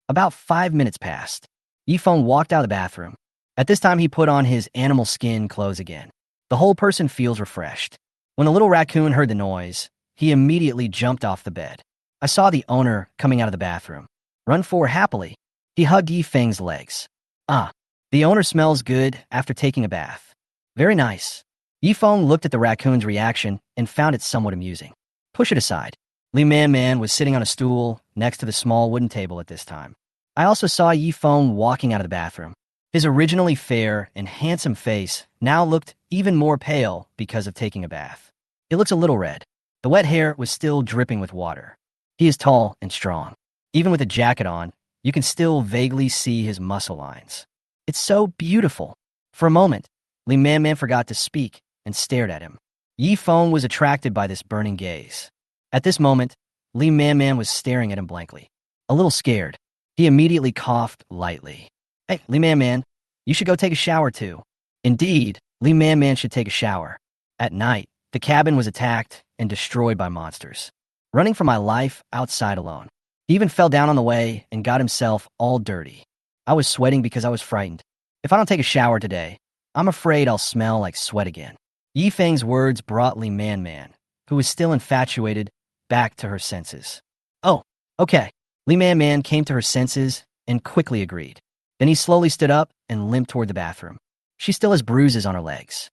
Speaker 1: About 5 minutes passed. Yifeng walked out of the bathroom. At this time, he put on his animal skin clothes again. The whole person feels refreshed. When the little raccoon heard the noise, he immediately jumped off the bed. I saw the owner coming out of the bathroom. Run for happily. He hugged Yifeng's legs. The owner smells good after taking a bath. Very nice. Yifeng looked at the raccoon's reaction and found it somewhat amusing. Push it aside. Lee Man Man was sitting on a stool next to the small wooden table at this time. I also saw Yifeng walking out of the bathroom. His originally fair and handsome face now looked even more pale because of taking a bath. It looks a little red. The wet hair was still dripping with water. He is tall and strong. Even with a jacket on, you can still vaguely see his muscle lines. It's so beautiful. For a moment, Lee Man Man forgot to speak and stared at him. Yifeng was attracted by this burning gaze. At this moment, Lee Man Man was staring at him blankly. A little scared, he immediately coughed lightly. Hey, Lee Man Man, you should go take a shower too. Indeed, Lee Man Man should take a shower. At night, the cabin was attacked and destroyed by monsters. Running for my life outside alone. He even fell down on the way and got himself all dirty. I was sweating because I was frightened. If I don't take a shower today, I'm afraid I'll smell like sweat again. Yifeng's words brought Lee Man Man, who was still infatuated, back to her senses. Oh, okay. Lee Man Man came to her senses and quickly agreed. Then he slowly stood up and limped toward the bathroom. She still has bruises on her legs.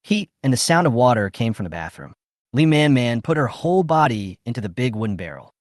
Speaker 1: Heat and the sound of water came from the bathroom. Lee Man Man put her whole body into the big wooden barrel.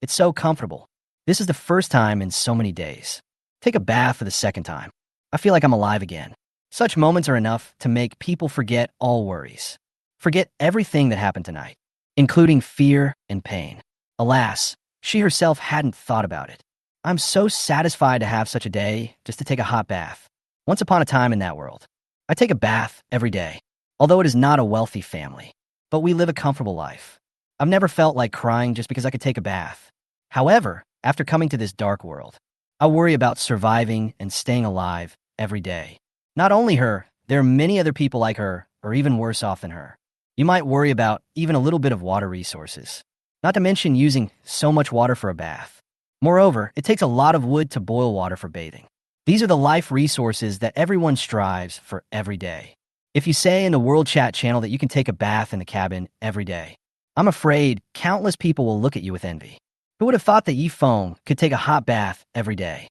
Speaker 1: It's so comfortable. This is the first time in so many days. Take a bath for the second time. I feel like I'm alive again. Such moments are enough to make people forget all worries. Forget everything that happened tonight, including fear and pain. Alas, she herself hadn't thought about it. I'm so satisfied to have such a day just to take a hot bath. Once upon a time in that world, I take a bath every day, although it is not a wealthy family, but we live a comfortable life. I've never felt like crying just because I could take a bath. However, after coming to this dark world, I worry about surviving and staying alive every day. Not only her, there are many other people like her, or even worse off than her. You might worry about even a little bit of water resources, not to mention using so much water for a bath. Moreover, it takes a lot of wood to boil water for bathing. These are the life resources that everyone strives for every day. If you say in the World Chat channel that you can take a bath in the cabin every day, I'm afraid countless people will look at you with envy. Who would have thought that Yifeng could take a hot bath every day?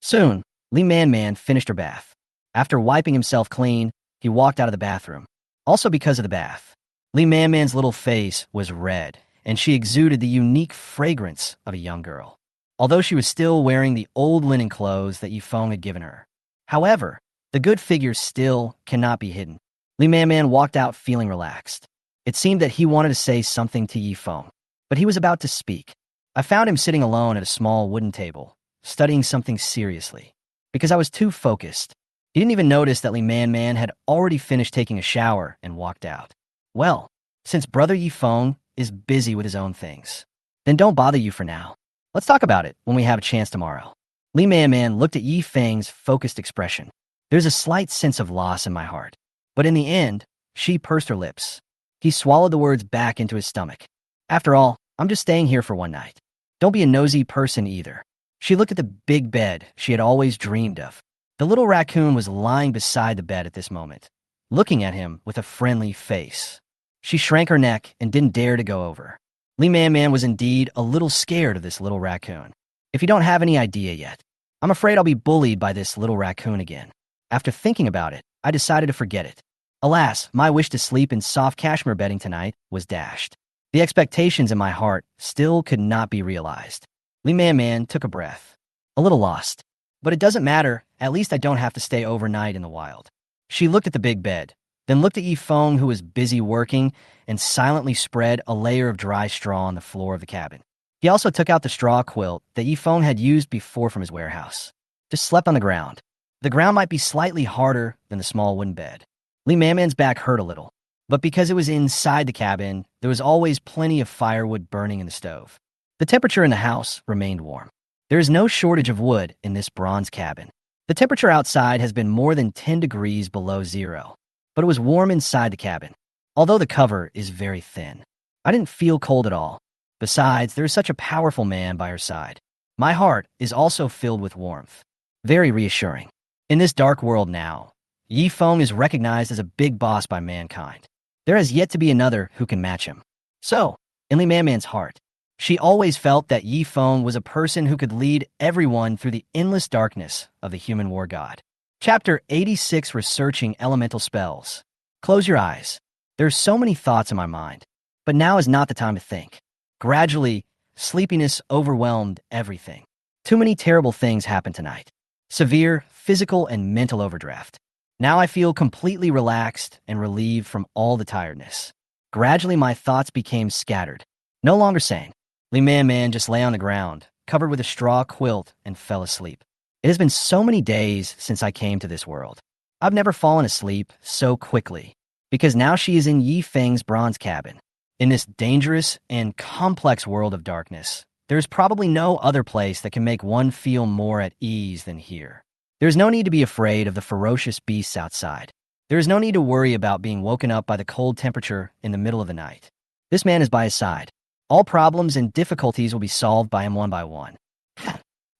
Speaker 1: Soon, Lee Man Man finished her bath. After wiping himself clean, he walked out of the bathroom. Also because of the bath. Lee Man Man's little face was red, and she exuded the unique fragrance of a young girl, although she was still wearing the old linen clothes that Yifeng had given her. However, the good figure still cannot be hidden. Lee Man Man walked out feeling relaxed. It seemed that he wanted to say something to Yifeng, but he was about to speak. I found him sitting alone at a small wooden table, studying something seriously, because I was too focused. He didn't even notice that Lee Man Man had already finished taking a shower and walked out. Well, since Brother Yifeng is busy with his own things, then don't bother you for now. Let's talk about it when we have a chance tomorrow. Lee Man Man looked at Yifeng's focused expression. There's a slight sense of loss in my heart. But in the end, she pursed her lips. He swallowed the words back into his stomach. After all, I'm just staying here for one night. Don't be a nosy person either. She looked at the big bed she had always dreamed of. The little raccoon was lying beside the bed at this moment, looking at him with a friendly face. She shrank her neck and didn't dare to go over. Lee Man Man was indeed a little scared of this little raccoon. If you don't have any idea yet, I'm afraid I'll be bullied by this little raccoon again. After thinking about it, I decided to forget it. Alas, my wish to sleep in soft cashmere bedding tonight was dashed. The expectations in my heart still could not be realized. Lee Man Man took a breath. A little lost. But it doesn't matter, at least I don't have to stay overnight in the wild. She looked at the big bed, then looked at Yifeng, who was busy working, and silently spread a layer of dry straw on the floor of the cabin. He also took out the straw quilt that Yifeng had used before from his warehouse. Just slept on the ground. The ground might be slightly harder than the small wooden bed. Lee Man Man's back hurt a little, but because it was inside the cabin, there was always plenty of firewood burning in the stove. The temperature in the house remained warm. There is no shortage of wood in this bronze cabin. The temperature outside has been more than 10 degrees below zero, but it was warm inside the cabin, although the cover is very thin. I didn't feel cold at all. Besides, there is such a powerful man by her side. My heart is also filled with warmth. Very reassuring. In this dark world now, Yifeng is recognized as a big boss by mankind. There has yet to be another who can match him. So, in Lee Man Man's heart, she always felt that Yifeng was a person who could lead everyone through the endless darkness of the human war god. Chapter 86, Researching Elemental Spells. Close your eyes. There's so many thoughts in my mind, but now is not the time to think. Gradually, sleepiness overwhelmed everything. Too many terrible things happened tonight. Severe physical and mental overdraft. Now I feel completely relaxed and relieved from all the tiredness. Gradually, my thoughts became scattered. No longer sane. Lee Man Man just lay on the ground, covered with a straw quilt, and fell asleep. It has been so many days since I came to this world. I've never fallen asleep so quickly, because now she is in Yifeng's bronze cabin. In this dangerous and complex world of darkness, there is probably no other place that can make one feel more at ease than here. There is no need to be afraid of the ferocious beasts outside. There is no need to worry about being woken up by the cold temperature in the middle of the night. This man is by his side. All problems and difficulties will be solved by him one by one.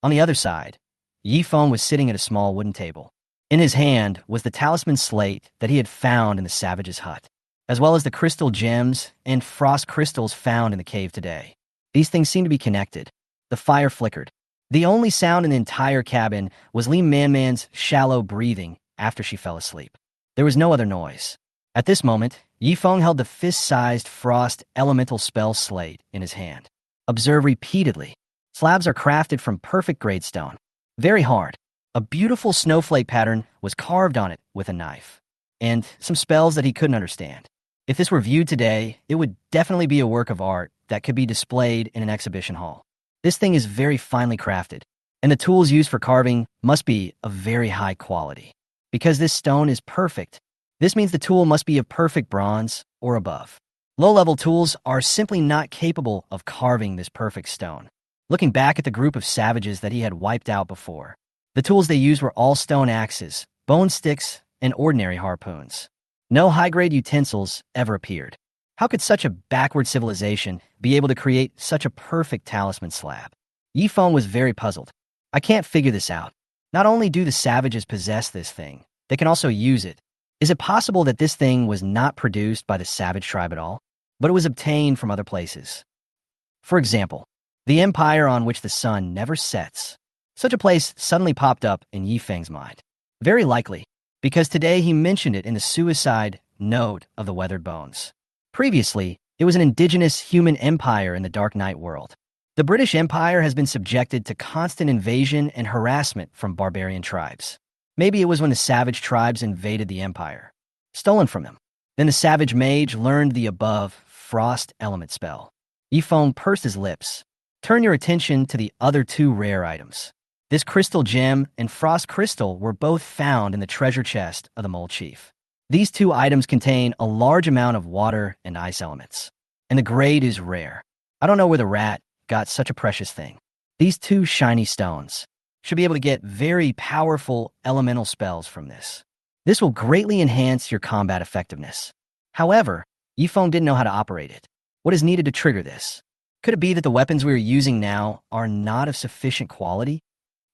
Speaker 1: On the other side, Yifeng was sitting at a small wooden table. In his hand was the talisman slate that he had found in the savage's hut, as well as the crystal gems and frost crystals found in the cave today. These things seemed to be connected. The fire flickered. The only sound in the entire cabin was Lee Man Man's shallow breathing after she fell asleep. There was no other noise. At this moment, Yifeng held the fist-sized frost elemental spell slate in his hand. Observe repeatedly. Slabs are crafted from perfect grade stone. Very hard. A beautiful snowflake pattern was carved on it with a knife. And some spells that he couldn't understand. If this were viewed today, it would definitely be a work of art that could be displayed in an exhibition hall. This thing is very finely crafted, and the tools used for carving must be of very high quality. Because this stone is perfect, this means the tool must be of perfect bronze or above. Low-level tools are simply not capable of carving this perfect stone. Looking back at the group of savages that he had wiped out before, the tools they used were all stone axes, bone sticks, and ordinary harpoons. No high-grade utensils ever appeared. How could such a backward civilization be able to create such a perfect talisman slab? Yifeng was very puzzled. I can't figure this out. Not only do the savages possess this thing, they can also use it. Is it possible that this thing was not produced by the savage tribe at all, but it was obtained from other places? For example, the empire on which the sun never sets. Such a place suddenly popped up in Yifeng's mind. Very likely, because today he mentioned it in the suicide note of the Weathered Bones. Previously, it was an indigenous human empire in the Dark Knight world. The British Empire has been subjected to constant invasion and harassment from barbarian tribes. Maybe it was when the savage tribes invaded the empire, stolen from them. Then the savage mage learned the above frost element spell. Yifeng pursed his lips. Turn your attention to the other two rare items. This crystal gem and frost crystal were both found in the treasure chest of the Mole Chief. These two items contain a large amount of water and ice elements, and the grade is rare. I don't know where the rat got such a precious thing. These two shiny stones should be able to get very powerful elemental spells from this. This will greatly enhance your combat effectiveness. However, Yifeng didn't know how to operate it. What is needed to trigger this? Could it be that the weapons we are using now are not of sufficient quality?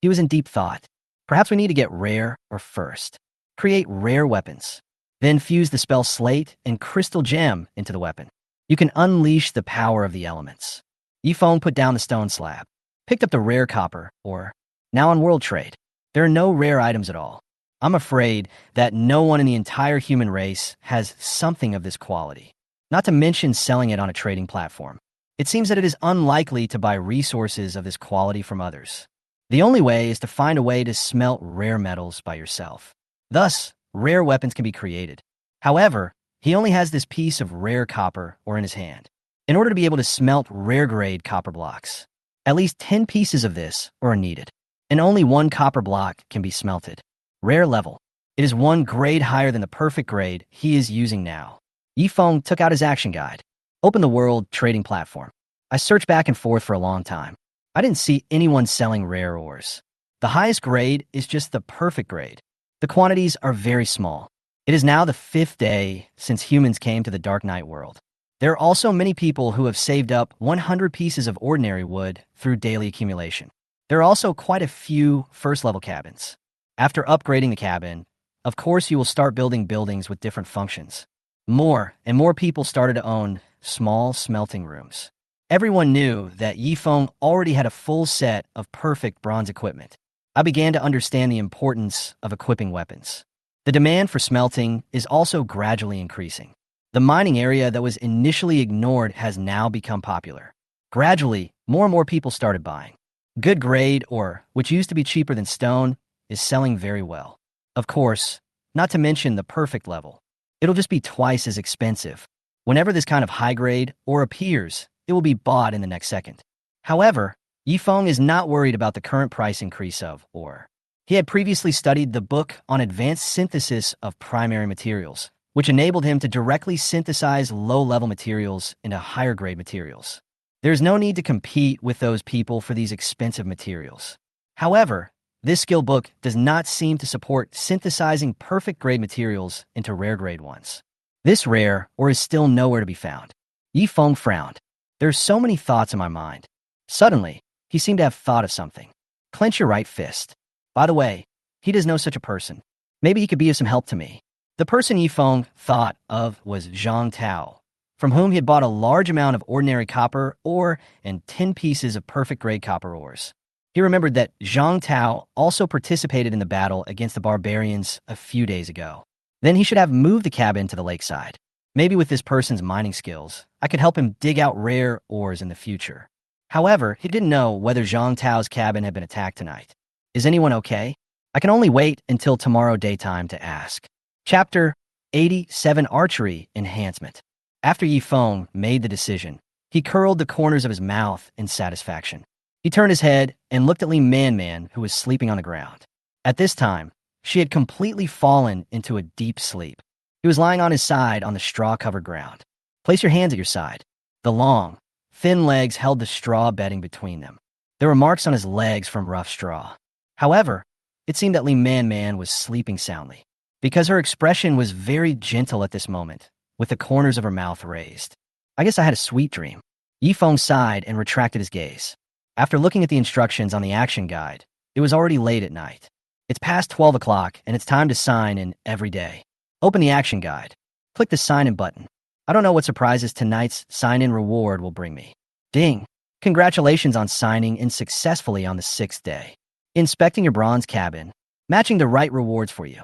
Speaker 1: He was in deep thought. Perhaps we need to get rare or first. Create rare weapons. Then fuse the spell Slate and Crystal Gem into the weapon. You can unleash the power of the elements. Yifeng put down the stone slab, picked up the rare copper ore. Now on World Trade, there are no rare items at all. I'm afraid that no one in the entire human race has something of this quality, not to mention selling it on a trading platform. It seems that it is unlikely to buy resources of this quality from others. The only way is to find a way to smelt rare metals by yourself. Thus, rare weapons can be created. However, he only has this piece of rare copper ore in his hand. In order to be able to smelt rare-grade copper blocks, at least 10 pieces of this are needed, and only one copper block can be smelted. Rare level. It is one grade higher than the perfect grade he is using now. Yifeng took out his action guide, opened the world trading platform. I searched back and forth for a long time. I didn't see anyone selling rare ores. The highest grade is just the perfect grade. The quantities are very small. It is now the 5th day since humans came to the Dark Knight world. There are also many people who have saved up 100 pieces of ordinary wood through daily accumulation. There are also quite a few first-level cabins. After upgrading the cabin, of course you will start building buildings with different functions. More and more people started to own small smelting rooms. Everyone knew that Yifeng already had a full set of perfect bronze equipment. I began to understand the importance of equipping weapons. The demand for smelting is also gradually increasing. The mining area that was initially ignored has now become popular. Gradually, more and more people started buying. Good grade ore, which used to be cheaper than stone, is selling very well. Of course, not to mention the perfect level. It'll just be twice as expensive. Whenever this kind of high grade ore appears, it will be bought in the next second. However, Yifeng is not worried about the current price increase of ore. He had previously studied the book on advanced synthesis of primary materials, which enabled him to directly synthesize low-level materials into higher-grade materials. There's no need to compete with those people for these expensive materials. However, this skill book does not seem to support synthesizing perfect-grade materials into rare-grade ones. This rare ore is still nowhere to be found. Yifeng frowned. There are so many thoughts in my mind. Suddenly, he seemed to have thought of something. Clench your right fist. By the way, he does know such a person. Maybe he could be of some help to me. The person Yifeng thought of was Zhang Tao, from whom he had bought a large amount of ordinary copper ore and 10 pieces of perfect-grade copper ores. He remembered that Zhang Tao also participated in the battle against the barbarians a few days ago. Then he should have moved the cabin to the lakeside. Maybe with this person's mining skills, I could help him dig out rare ores in the future. However, he didn't know whether Zhang Tao's cabin had been attacked tonight. Is anyone okay? I can only wait until tomorrow daytime to ask. Chapter 87 Archery Enhancement. After Yifeng made the decision, he curled the corners of his mouth in satisfaction. He turned his head and looked at Li Man, who was sleeping on the ground. At this time, she had completely fallen into a deep sleep. He was lying on his side on the straw-covered ground. Place your hands at your side. The long, thin legs held the straw bedding between them. There were marks on his legs from rough straw. However, it seemed that Li Man was sleeping soundly, because her expression was very gentle at this moment, with the corners of her mouth raised. I guess I had a sweet dream. Yifeng sighed and retracted his gaze. After looking at the instructions on the action guide, it was already late at night. It's past 12 o'clock, and it's time to sign in every day. Open the action guide. Click the sign-in button. I don't know what surprises tonight's sign-in reward will bring me. Ding! Congratulations on signing in successfully on the 6th day. Inspecting your bronze cabin, matching the right rewards for you.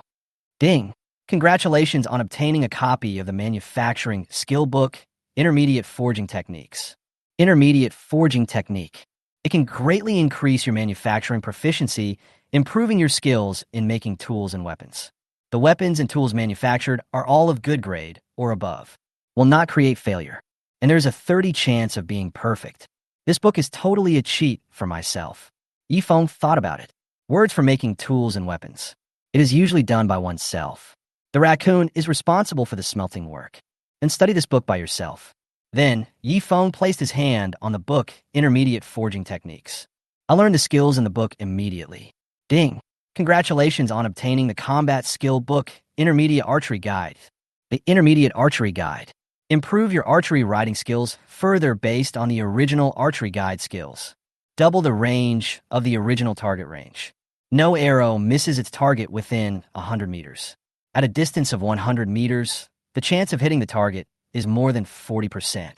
Speaker 1: Ding! Congratulations on obtaining a copy of the Manufacturing Skill Book, Intermediate Forging Techniques. Intermediate Forging Technique. It can greatly increase your manufacturing proficiency, improving your skills in making tools and weapons. The weapons and tools manufactured are all of good grade or above, will not create failure, and there's a 30 chance of being perfect. This book is totally a cheat for myself. Yifeng thought about it. Words for making tools and weapons. It is usually done by oneself. The raccoon is responsible for the smelting work. And study this book by yourself. Then, Yifeng placed his hand on the book Intermediate Forging Techniques. I learned the skills in the book immediately. Ding! Congratulations on obtaining the Combat Skill Book Intermediate Archery Guide. The Intermediate Archery Guide. Improve your archery riding skills further based on the original archery guide skills. Double the range of the original target range. No arrow misses its target within 100 meters. At a distance of 100 meters, the chance of hitting the target is more than 40%.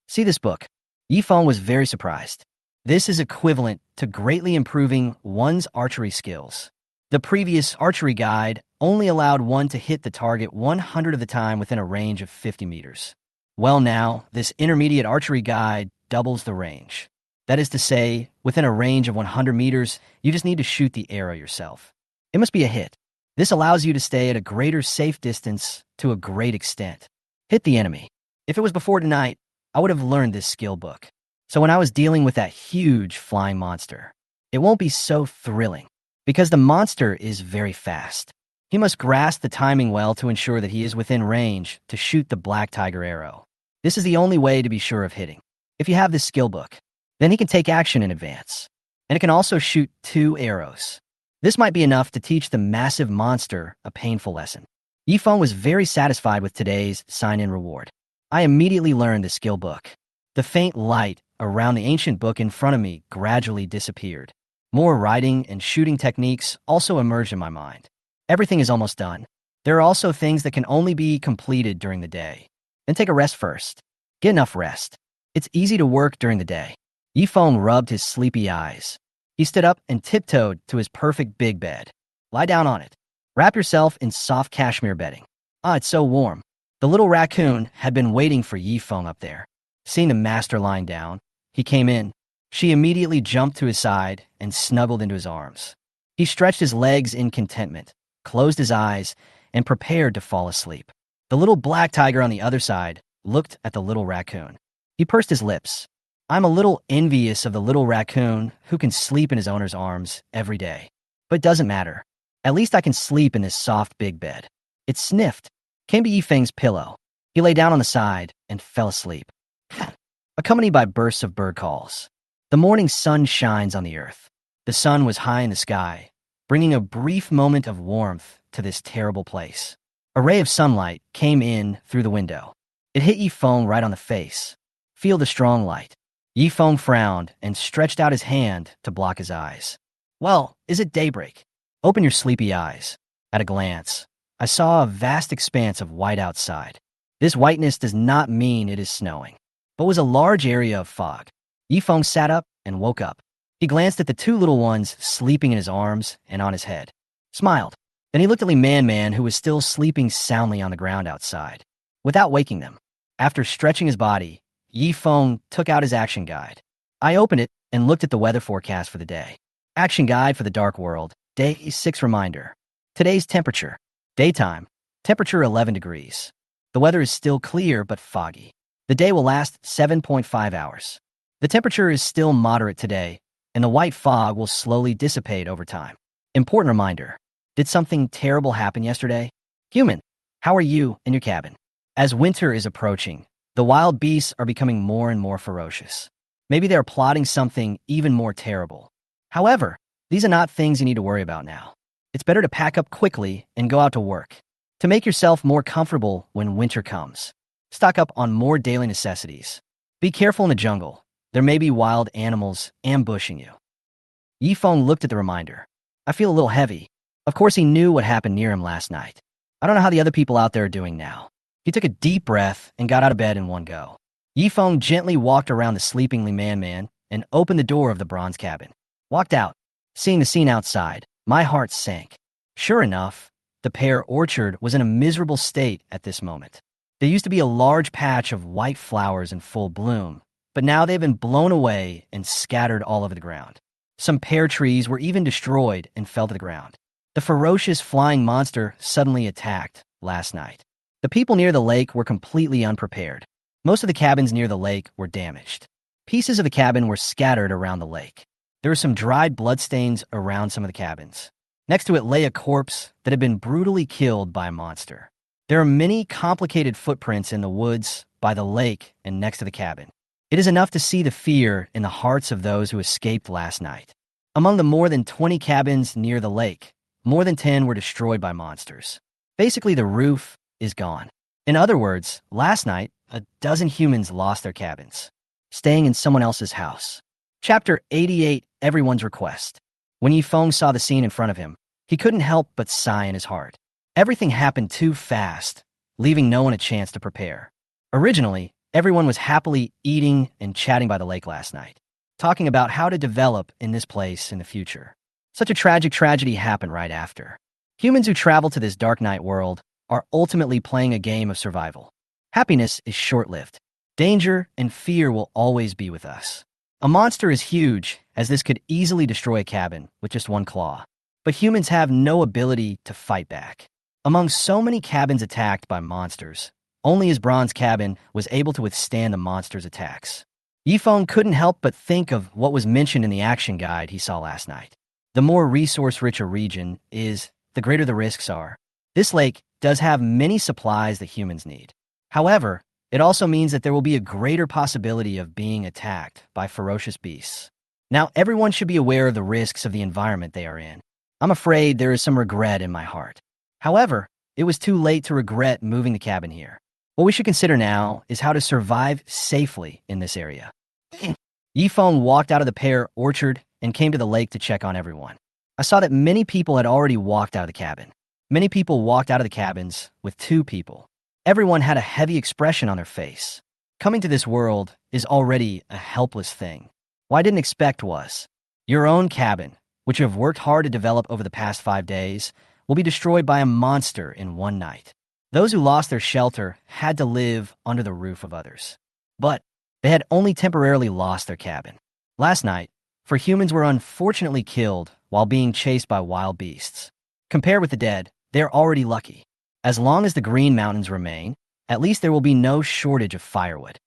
Speaker 1: See this book. Yifeng was very surprised. This is equivalent to greatly improving one's archery skills. The previous archery guide only allowed one to hit the target 100 of the time within a range of 50 meters. Well now, this intermediate archery guide doubles the range. That is to say, within a range of 100 meters, you just need to shoot the arrow yourself. It must be a hit. This allows you to stay at a greater safe distance to a great extent. Hit the enemy. If it was before tonight, I would have learned this skill book. So when I was dealing with that huge flying monster, it won't be so thrilling, because the monster is very fast. He must grasp the timing well to ensure that he is within range to shoot the black tiger arrow. This is the only way to be sure of hitting. If you have this skill book, then he can take action in advance. And it can also shoot 2 arrows. This might be enough to teach the massive monster a painful lesson. Yifeng was very satisfied with today's sign-in reward. I immediately learned the skill book. The faint light around the ancient book in front of me gradually disappeared. More riding and shooting techniques also emerged in my mind. Everything is almost done. There are also things that can only be completed during the day. Then take a rest first. Get enough rest. It's easy to work during the day. Yifeng rubbed his sleepy eyes. He stood up and tiptoed to his perfect big bed. Lie down on it. Wrap yourself in soft cashmere bedding. Ah, it's so warm. The little raccoon had been waiting for Yifeng up there. Seeing the master lying down, he came in. She immediately jumped to his side and snuggled into his arms. He stretched his legs in contentment, closed his eyes, and prepared to fall asleep. The little black tiger on the other side looked at the little raccoon. He pursed his lips. I'm a little envious of the little raccoon who can sleep in his owner's arms every day. But it doesn't matter. At least I can sleep in this soft big bed. It sniffed, came to Yifeng's pillow. He lay down on the side and fell asleep, accompanied by bursts of bird calls. The morning sun shines on the earth. The sun was high in the sky, bringing a brief moment of warmth to this terrible place. A ray of sunlight came in through the window. It hit Yifeng right on the face. Feel the strong light. Yifeng frowned and stretched out his hand to block his eyes. Well, is it daybreak? Open your sleepy eyes. At a glance, I saw a vast expanse of white outside. This whiteness does not mean it is snowing, but was a large area of fog. Yifeng sat up and woke up. He glanced at the 2 little ones sleeping in his arms and on his head, smiled. Then he looked at Li Man, who was still sleeping soundly on the ground outside. Without waking them, after stretching his body, Yifeng took out his action guide. I opened it and looked at the weather forecast for the day. Action guide for the dark world, day 6 reminder. Today's temperature. Daytime, temperature 11 degrees. The weather is still clear but foggy. The day will last 7.5 hours. The temperature is still moderate today, and the white fog will slowly dissipate over time. Important reminder. Did something terrible happen yesterday? Human, how are you in your cabin? As winter is approaching, the wild beasts are becoming more and more ferocious. Maybe they are plotting something even more terrible. However, these are not things you need to worry about now. It's better to pack up quickly and go out to work. To make yourself more comfortable when winter comes, stock up on more daily necessities. Be careful in the jungle. There may be wild animals ambushing you. Yifeng looked at the reminder. I feel a little heavy. Of course, he knew what happened near him last night. I don't know how the other people out there are doing now. He took a deep breath and got out of bed in one go. Yifeng gently walked around the sleeping Li Man and opened the door of the bronze cabin. Walked out. Seeing the scene outside, my heart sank. Sure enough, The pear orchard was in a miserable state at this moment. There used to be a large patch of white flowers in full bloom, but now they've been blown away and scattered all over the ground. Some pear trees were even destroyed and fell to the ground. The ferocious flying monster suddenly attacked last night. The people near the lake were completely unprepared. Most of the cabins near the lake were damaged. Pieces of the cabin were scattered around the lake. There were some dried bloodstains around some of the cabins. Next to it lay a corpse that had been brutally killed by a monster. There are many complicated footprints in the woods, by the lake, and next to the cabin. It is enough to see the fear in the hearts of those who escaped last night. Among the more than 20 cabins near the lake, more than 10 were destroyed by monsters. Basically, the roof is gone. In other words, last night, a dozen humans lost their cabins, staying in someone else's house. Chapter 88, Everyone's Request. When Yifeng saw the scene in front of him, he couldn't help but sigh in his heart. Everything happened too fast, leaving no one a chance to prepare. Originally, everyone was happily eating and chatting by the lake last night, talking about how to develop in this place in the future. Such a tragic tragedy happened right after. Humans who travel to this dark night world are ultimately playing a game of survival. Happiness is short-lived. Danger and fear will always be with us. A monster is huge, as this could easily destroy a cabin with just one claw. But humans have no ability to fight back. Among so many cabins attacked by monsters, only his bronze cabin was able to withstand the monster's attacks. Yifeng couldn't help but think of what was mentioned in the action guide he saw last night. The more resource-rich a region is, the greater the risks are. This lake does have many supplies that humans need. However, it also means that there will be a greater possibility of being attacked by ferocious beasts. Now, everyone should be aware of the risks of the environment they are in. I'm afraid there is some regret in my heart. However, it was too late to regret moving the cabin here. What we should consider now is how to survive safely in this area. Yifeng walked out of the pear orchard and came to the lake to check on everyone. I saw that many people had already walked out of the cabin. Many people walked out of the cabins with 2 people. Everyone had a heavy expression on their face. Coming to this world is already a helpless thing. What I didn't expect was, your own cabin, which you have worked hard to develop over the past 5 days, will be destroyed by a monster in one night. Those who lost their shelter had to live under the roof of others. But they had only temporarily lost their cabin. Last night, for humans were unfortunately killed while being chased by wild beasts. Compared with the dead, they're already lucky. As long as the Green Mountains remain, at least there will be no shortage of firewood.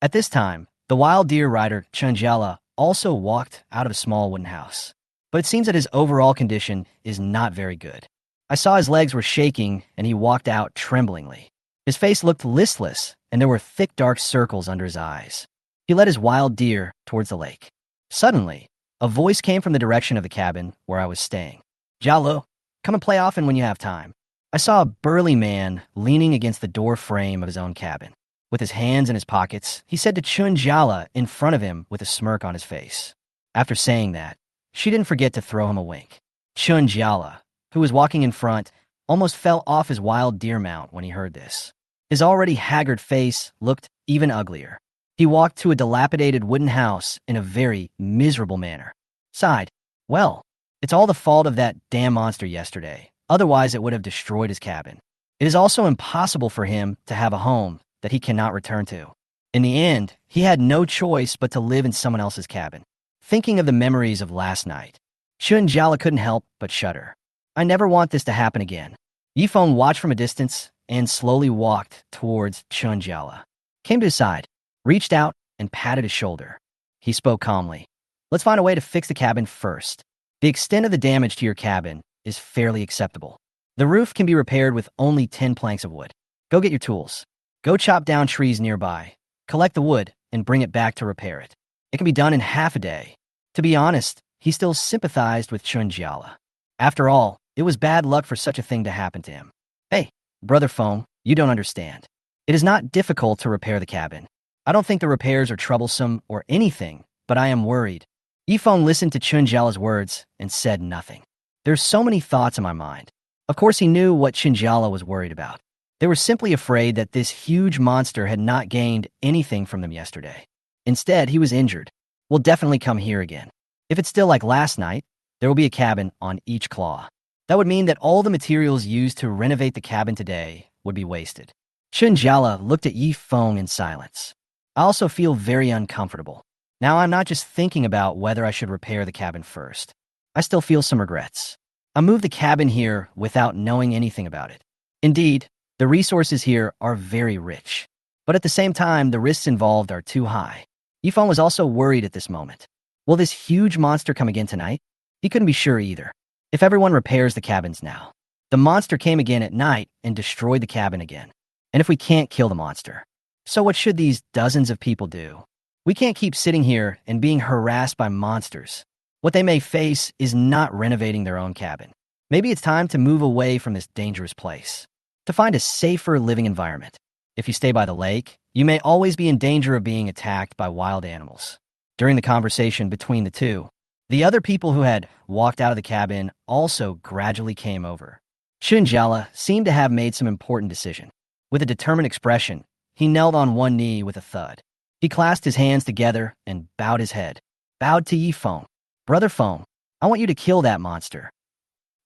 Speaker 1: At this time, the wild deer rider Chunjala also walked out of a small wooden house. But it seems that his overall condition is not very good. I saw his legs were shaking and he walked out tremblingly. His face looked listless and there were thick dark circles under his eyes. He led his wild deer towards the lake. Suddenly, a voice came from the direction of the cabin where I was staying. Jalo, come and play often when you have time. I saw a burly man leaning against the door frame of his own cabin. With his hands in his pockets, he said to Chunjala in front of him with a smirk on his face. After saying that, she didn't forget to throw him a wink. Chunjala, who was walking in front, almost fell off his wild deer mount when he heard this. His already haggard face looked even uglier. He walked to a dilapidated wooden house in a very miserable manner. Sighed, well, it's all the fault of that damn monster yesterday. Otherwise, it would have destroyed his cabin. It is also impossible for him to have a home that he cannot return to. In the end, he had no choice but to live in someone else's cabin. Thinking of the memories of last night, Chunjala couldn't help but shudder. I never want this to happen again. Yifeng watched from a distance and slowly walked towards Chunjala. Came to his side, reached out, and patted his shoulder. He spoke calmly. Let's find a way to fix the cabin first. The extent of the damage to your cabin is fairly acceptable. The roof can be repaired with only 10 planks of wood. Go get your tools. Go chop down trees nearby. Collect the wood and bring it back to repair it. It can be done in half a day. To be honest, he still sympathized with Chunjala. After all, it was bad luck for such a thing to happen to him. Hey, Brother Foam, you don't understand. It is not difficult to repair the cabin. I don't think the repairs are troublesome or anything, but I am worried. Yifeng listened to Chunjala's words and said nothing. There's so many thoughts in my mind. Of course, he knew what Chunjala was worried about. They were simply afraid that this huge monster had not gained anything from them yesterday. Instead, he was injured. We'll definitely come here again. If it's still like last night, there will be a cabin on each claw. That would mean that all the materials used to renovate the cabin today would be wasted. Chunjiala looked at Yi Feng in silence. I also feel very uncomfortable. Now I'm not just thinking about whether I should repair the cabin first. I still feel some regrets. I moved the cabin here without knowing anything about it. Indeed, the resources here are very rich. But at the same time, the risks involved are too high. Yi Feng was also worried at this moment. Will this huge monster come again tonight? He couldn't be sure either. If everyone repairs the cabins now, the monster came again at night and destroyed the cabin again. And if we can't kill the monster, so what should these dozens of people do? We can't keep sitting here and being harassed by monsters. What they may face is not renovating their own cabin. Maybe it's time to move away from this dangerous place, to find a safer living environment. If you stay by the lake, you may always be in danger of being attacked by wild animals. During the conversation between the two, the other people who had walked out of the cabin also gradually came over. Chunjiala seemed to have made some important decision. With a determined expression, he knelt on one knee with a thud. He clasped his hands together and bowed his head. Bowed to Yi Feng. Brother Feng, I want you to kill that monster.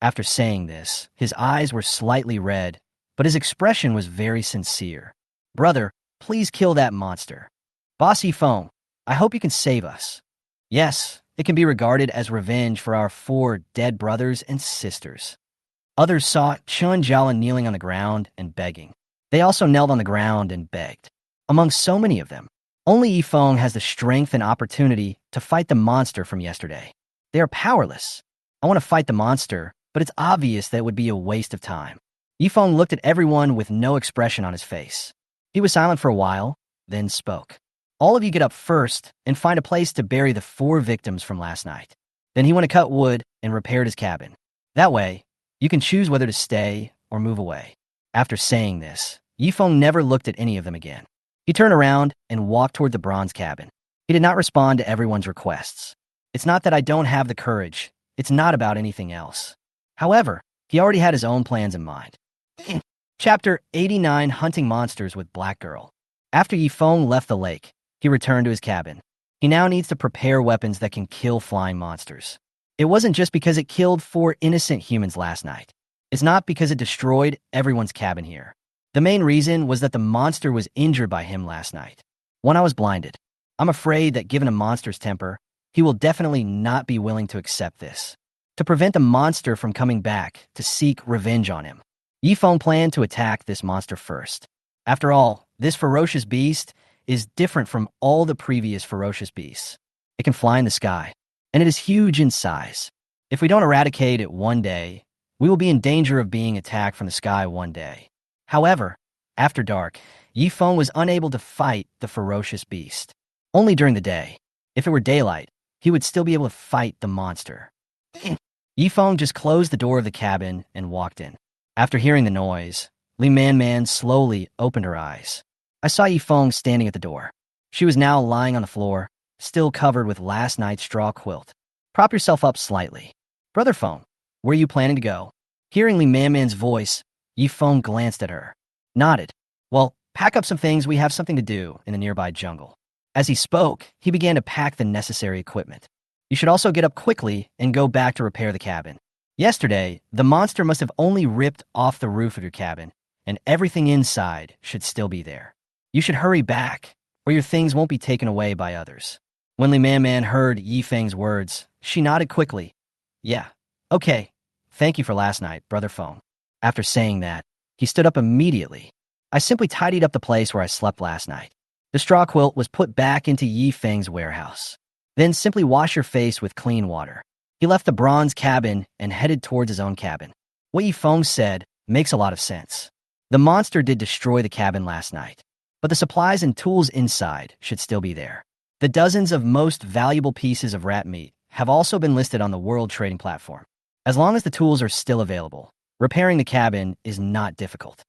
Speaker 1: After saying this, his eyes were slightly red, but his expression was very sincere. Brother, please kill that monster. Boss Yi Feng, I hope you can save us. Yes, it can be regarded as revenge for our 4 dead brothers and sisters. Others saw Chunjiala kneeling on the ground and begging. They also knelt on the ground and begged. Among so many of them, only Yi Feng has the strength and opportunity to fight the monster from yesterday. They are powerless. I want to fight the monster, but it's obvious that it would be a waste of time. Yi Feng looked at everyone with no expression on his face. He was silent for a while, then spoke. All of you get up first and find a place to bury the 4 victims from last night. Then he went to cut wood and repaired his cabin. That way, you can choose whether to stay or move away. After saying this, Yi Feng never looked at any of them again. He turned around and walked toward the bronze cabin. He did not respond to everyone's requests. It's not that I don't have the courage. It's not about anything else. However, he already had his own plans in mind. Chapter 89, Hunting Monsters with Black Girl. After Yi Feng left the lake, he returned to his cabin. He now needs to prepare weapons that can kill flying monsters. It wasn't just because it killed 4 innocent humans last night. It's not because it destroyed everyone's cabin here. The main reason was that the monster was injured by him last night. When I was blinded, I'm afraid that given a monster's temper, he will definitely not be willing to accept this. To prevent the monster from coming back to seek revenge on him, Yi Feng planned to attack this monster first. After all, this ferocious beast is different from all the previous ferocious beasts. It can fly in the sky, and it is huge in size. If we don't eradicate it one day, we will be in danger of being attacked from the sky one day. However, after dark, Yi Feng was unable to fight the ferocious beast. Only during the day. If it were daylight, he would still be able to fight the monster. Yi Feng just closed the door of the cabin and walked in. After hearing the noise, Li Man slowly opened her eyes. I saw Yi Feng standing at the door. She was now lying on the floor, still covered with last night's straw quilt. Prop yourself up slightly. Brother Feng, where are you planning to go? Hearing Li Man's voice, Yi Feng glanced at her, nodded. Well, pack up some things, we have something to do in the nearby jungle. As he spoke, he began to pack the necessary equipment. You should also get up quickly and go back to repair the cabin. Yesterday, the monster must have only ripped off the roof of your cabin, and everything inside should still be there. You should hurry back, or your things won't be taken away by others. When Li Man heard Yi Feng's words, she nodded quickly. Yeah, okay. Thank you for last night, Brother Feng. After saying that, he stood up immediately. I simply tidied up the place where I slept last night. The straw quilt was put back into Yi Feng's warehouse. Then simply wash your face with clean water. He left the bronze cabin and headed towards his own cabin. What Yi Feng said makes a lot of sense. The monster did destroy the cabin last night, but the supplies and tools inside should still be there. The dozens of most valuable pieces of rat meat have also been listed on the World Trading Platform. As long as the tools are still available, repairing the cabin is not difficult.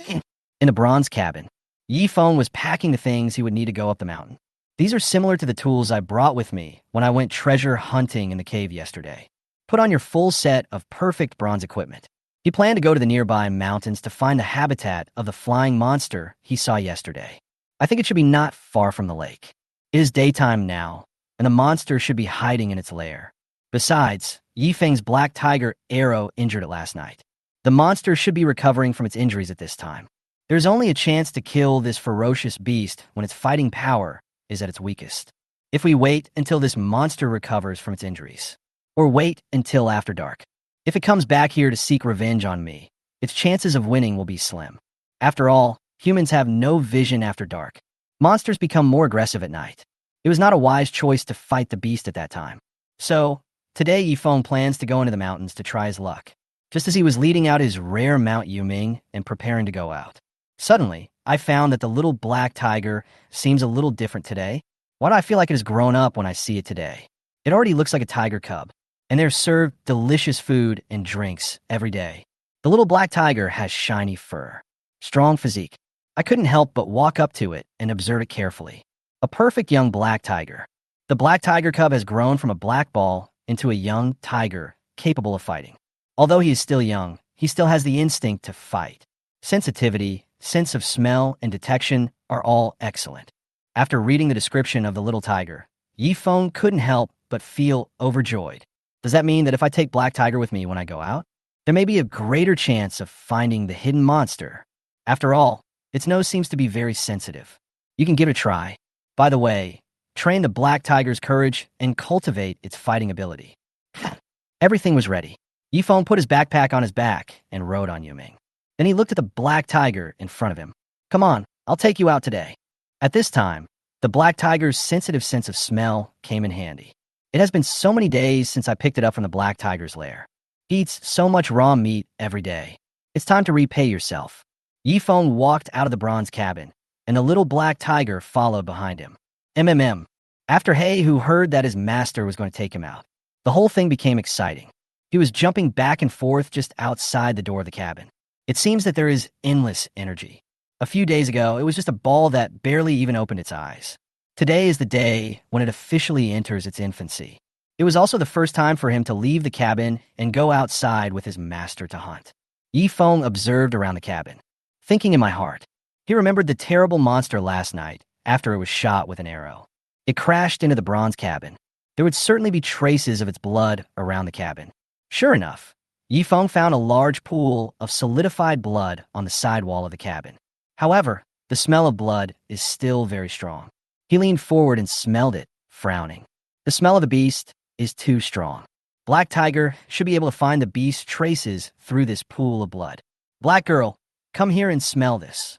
Speaker 1: In the bronze cabin, Yi Feng was packing the things he would need to go up the mountain. These are similar to the tools I brought with me when I went treasure hunting in the cave yesterday. Put on your full set of perfect bronze equipment. He planned to go to the nearby mountains to find the habitat of the flying monster he saw yesterday. I think it should be not far from the lake. It is daytime now, and the monster should be hiding in its lair. Besides, Yifeng's black tiger arrow injured it last night. The monster should be recovering from its injuries at this time. There's only a chance to kill this ferocious beast when its fighting power is at its weakest. If we wait until this monster recovers from its injuries, or wait until after dark, if it comes back here to seek revenge on me, its chances of winning will be slim. After all, humans have no vision after dark. Monsters become more aggressive at night. It was not a wise choice to fight the beast at that time. So, today Yifeng plans to go into the mountains to try his luck. Just as he was leading out his rare Mount Yuming and preparing to go out. Suddenly, I found that the little black tiger seems a little different today. Why do I feel like it has grown up when I see it today? It already looks like a tiger cub, and they're served delicious food and drinks every day. The little black tiger has shiny fur, strong physique. I couldn't help but walk up to it and observe it carefully. A perfect young black tiger. The black tiger cub has grown from a black ball into a young tiger capable of fighting. Although he is still young, he still has the instinct to fight. Sensitivity, sense of smell, and detection are all excellent. After reading the description of the little tiger, Yifeng couldn't help but feel overjoyed. Does that mean that if I take Black Tiger with me when I go out, there may be a greater chance of finding the hidden monster? After all, its nose seems to be very sensitive. You can give it a try. By the way, train the black tiger's courage and cultivate its fighting ability. Everything was ready. Yifeng put his backpack on his back and rode on Yuming. Then he looked at the black tiger in front of him. Come on, I'll take you out today. At this time, the black tiger's sensitive sense of smell came in handy. It has been so many days since I picked it up from the black tiger's lair. He eats so much raw meat every day. It's time to repay yourself. Yifeng walked out of the bronze cabin, and the little black tiger followed behind him. After Hay, who heard that his master was going to take him out, the whole thing became exciting. He was jumping back and forth just outside the door of the cabin. It seems that there is endless energy. A few days ago, it was just a ball that barely even opened its eyes. Today is the day when it officially enters its infancy. It was also the first time for him to leave the cabin and go outside with his master to hunt. Yifeng observed around the cabin, thinking in my heart. He remembered the terrible monster last night after it was shot with an arrow. It crashed into the bronze cabin. There would certainly be traces of its blood around the cabin. Sure enough, Yifeng found a large pool of solidified blood on the side wall of the cabin. However, the smell of blood is still very strong. He leaned forward and smelled it, frowning. The smell of the beast is too strong. Black Tiger should be able to find the beast's traces through this pool of blood. Black Girl, come here and smell this.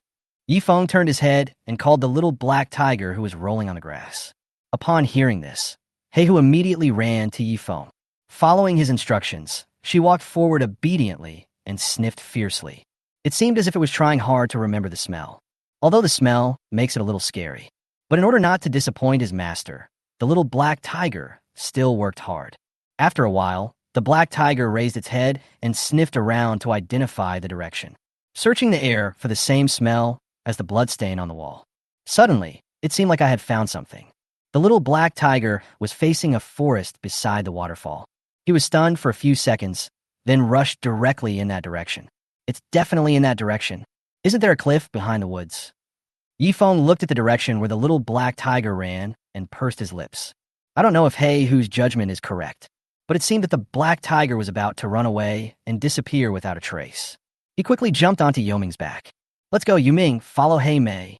Speaker 1: Yifeng turned his head and called the little black tiger who was rolling on the grass. Upon hearing this, Heihu immediately ran to Yifeng. Following his instructions, she walked forward obediently and sniffed fiercely. It seemed as if it was trying hard to remember the smell, although the smell makes it a little scary. But in order not to disappoint his master, the little black tiger still worked hard. After a while, the black tiger raised its head and sniffed around to identify the direction, searching the air for the same smell as the bloodstain on the wall. Suddenly, it seemed like I had found something. The little black tiger was facing a forest beside the waterfall. He was stunned for a few seconds, then rushed directly in that direction. It's definitely in that direction. Isn't there a cliff behind the woods? Yifeng looked at the direction where the little black tiger ran and pursed his lips. I don't know if Heihu's judgment is correct, but it seemed that the black tiger was about to run away and disappear without a trace. He quickly jumped onto Yuming's back. Let's go, Yuming, follow Hei Mei.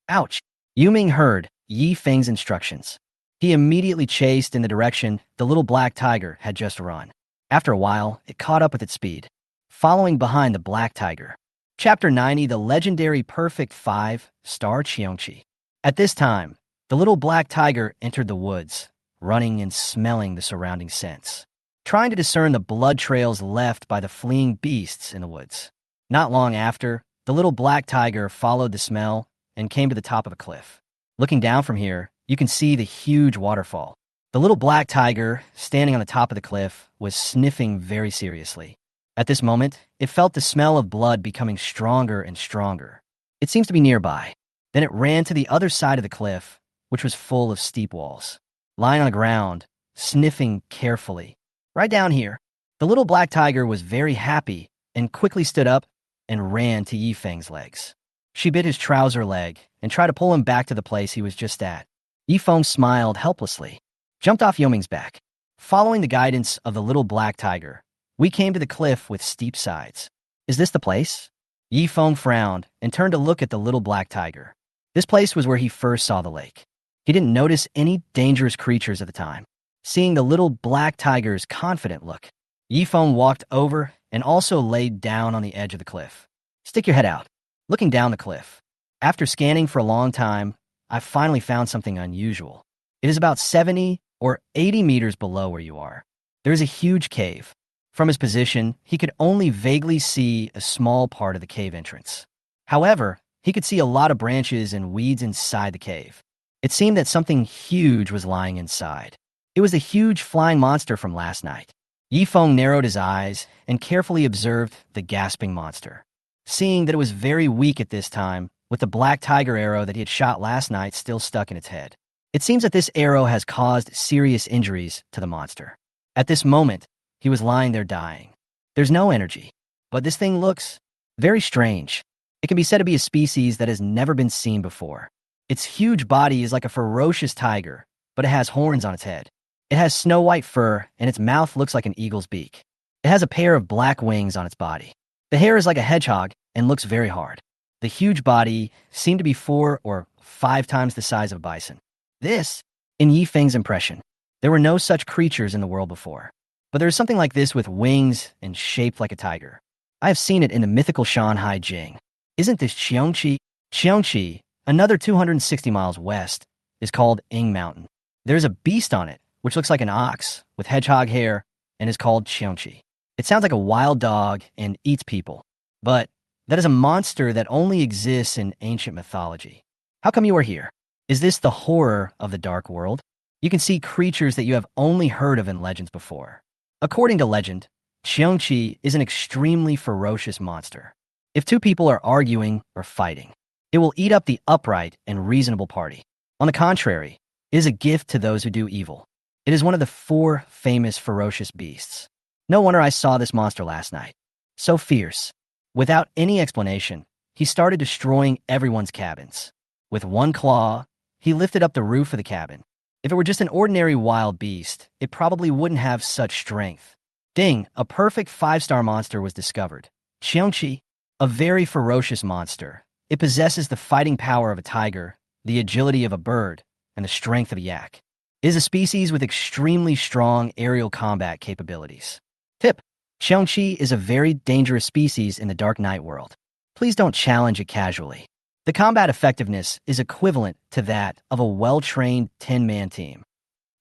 Speaker 1: Ouch! Yuming heard Yifeng's instructions. He immediately chased in the direction the little black tiger had just run. After a while, it caught up with its speed, following behind the black tiger. Chapter 90, The Legendary Perfect 5-Star Cheongchi. At this time, the little black tiger entered the woods, running and smelling the surrounding scents, trying to discern the blood trails left by the fleeing beasts in the woods. Not long after, the little black tiger followed the smell and came to the top of a cliff. Looking down from here, you can see the huge waterfall. The little black tiger, standing on the top of the cliff, was sniffing very seriously. At this moment, it felt the smell of blood becoming stronger and stronger. It seems to be nearby. Then it ran to the other side of the cliff, which was full of steep walls. Lying on the ground, sniffing carefully. Right down here. The little black tiger was very happy and quickly stood up and ran to Yifeng's legs. She bit his trouser leg and tried to pull him back to the place he was just at. Yifeng smiled helplessly, jumped off Yoming's back. Following the guidance of the little black tiger, we came to the cliff with steep sides. Is this the place? Yi Feng frowned and turned to look at the little black tiger. This place was where he first saw the lake. He didn't notice any dangerous creatures at the time. Seeing the little black tiger's confident look, Yi Feng walked over and also laid down on the edge of the cliff. Stick your head out. Looking down the cliff. After scanning for a long time, I finally found something unusual. It is about 70 or 80 meters below where you are. There is a huge cave. From his position, he could only vaguely see a small part of the cave entrance. However, he could see a lot of branches and weeds inside the cave. It seemed that something huge was lying inside. It was the huge flying monster from last night. Yi Feng narrowed his eyes and carefully observed the gasping monster. Seeing that it was very weak at this time, with the black tiger arrow that he had shot last night still stuck in its head. It seems that this arrow has caused serious injuries to the monster. At this moment, he was lying there dying. There's no energy, but this thing looks very strange. It can be said to be a species that has never been seen before. Its huge body is like a ferocious tiger, but it has horns on its head. It has snow-white fur, and its mouth looks like an eagle's beak. It has a pair of black wings on its body. The hair is like a hedgehog and looks very hard. The huge body seemed to be 4 or 5 times the size of a bison. This, in Yi Feng's impression, there were no such creatures in the world before. But there is something like this with wings and shaped like a tiger. I have seen it in the mythical Shanhai Jing. Isn't this Qiongqi? Qiongqi, another 260 miles west, is called Ing Mountain. There's a beast on it, which looks like an ox with hedgehog hair and is called Qiongqi. It sounds like a wild dog and eats people. But that is a monster that only exists in ancient mythology. How come you are here? Is this the horror of the dark world? You can see creatures that you have only heard of in legends before. According to legend, Qiongqi is an extremely ferocious monster. If 2 people are arguing or fighting, it will eat up the upright and reasonable party. On the contrary, it is a gift to those who do evil. It is one of the 4 famous ferocious beasts. No wonder I saw this monster last night. So fierce. Without any explanation, he started destroying everyone's cabins. With one claw, he lifted up the roof of the cabin. If it were just an ordinary wild beast, it probably wouldn't have such strength. Ding, a perfect 5-star monster was discovered. Qiongqi, a very ferocious monster. It possesses the fighting power of a tiger, the agility of a bird, and the strength of a yak. It is a species with extremely strong aerial combat capabilities. Tip: Qiongqi is a very dangerous species in the Dark Night world. Please don't challenge it casually. The combat effectiveness is equivalent to that of a well-trained 10-man team.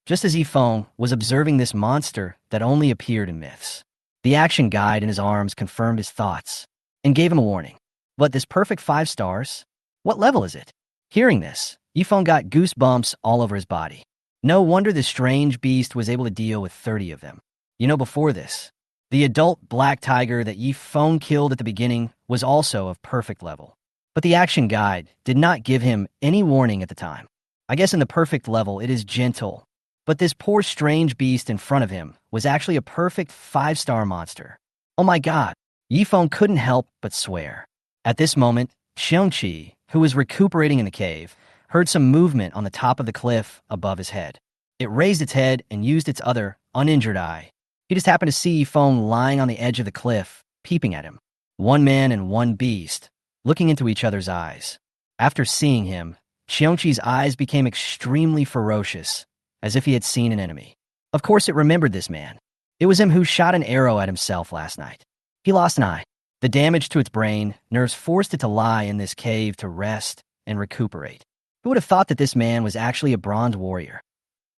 Speaker 1: Just as Yi Feng was observing this monster that only appeared in myths, the action guide in his arms confirmed his thoughts and gave him a warning. But this perfect 5 stars? What level is it? Hearing this, Yi Feng got goosebumps all over his body. No wonder this strange beast was able to deal with 30 of them. You know, before this, the adult black tiger that Yi Feng killed at the beginning was also of perfect level. But the action guide did not give him any warning at the time. I guess in the perfect level it is gentle, but this poor strange beast in front of him was actually a perfect 5-star monster. Oh my god, Yi Feng couldn't help but swear. At this moment, Qiongqi, who was recuperating in the cave, heard some movement on the top of the cliff above his head. It raised its head and used its other, uninjured eye. He just happened to see Yi Feng lying on the edge of the cliff, peeping at him. One man and one beast, looking into each other's eyes. After seeing him, Qiongqi's eyes became extremely ferocious, as if he had seen an enemy. Of course it remembered this man. It was him who shot an arrow at himself last night. He lost an eye. The damage to its brain nerves forced it to lie in this cave to rest and recuperate. Who would have thought that this man was actually a bronze warrior?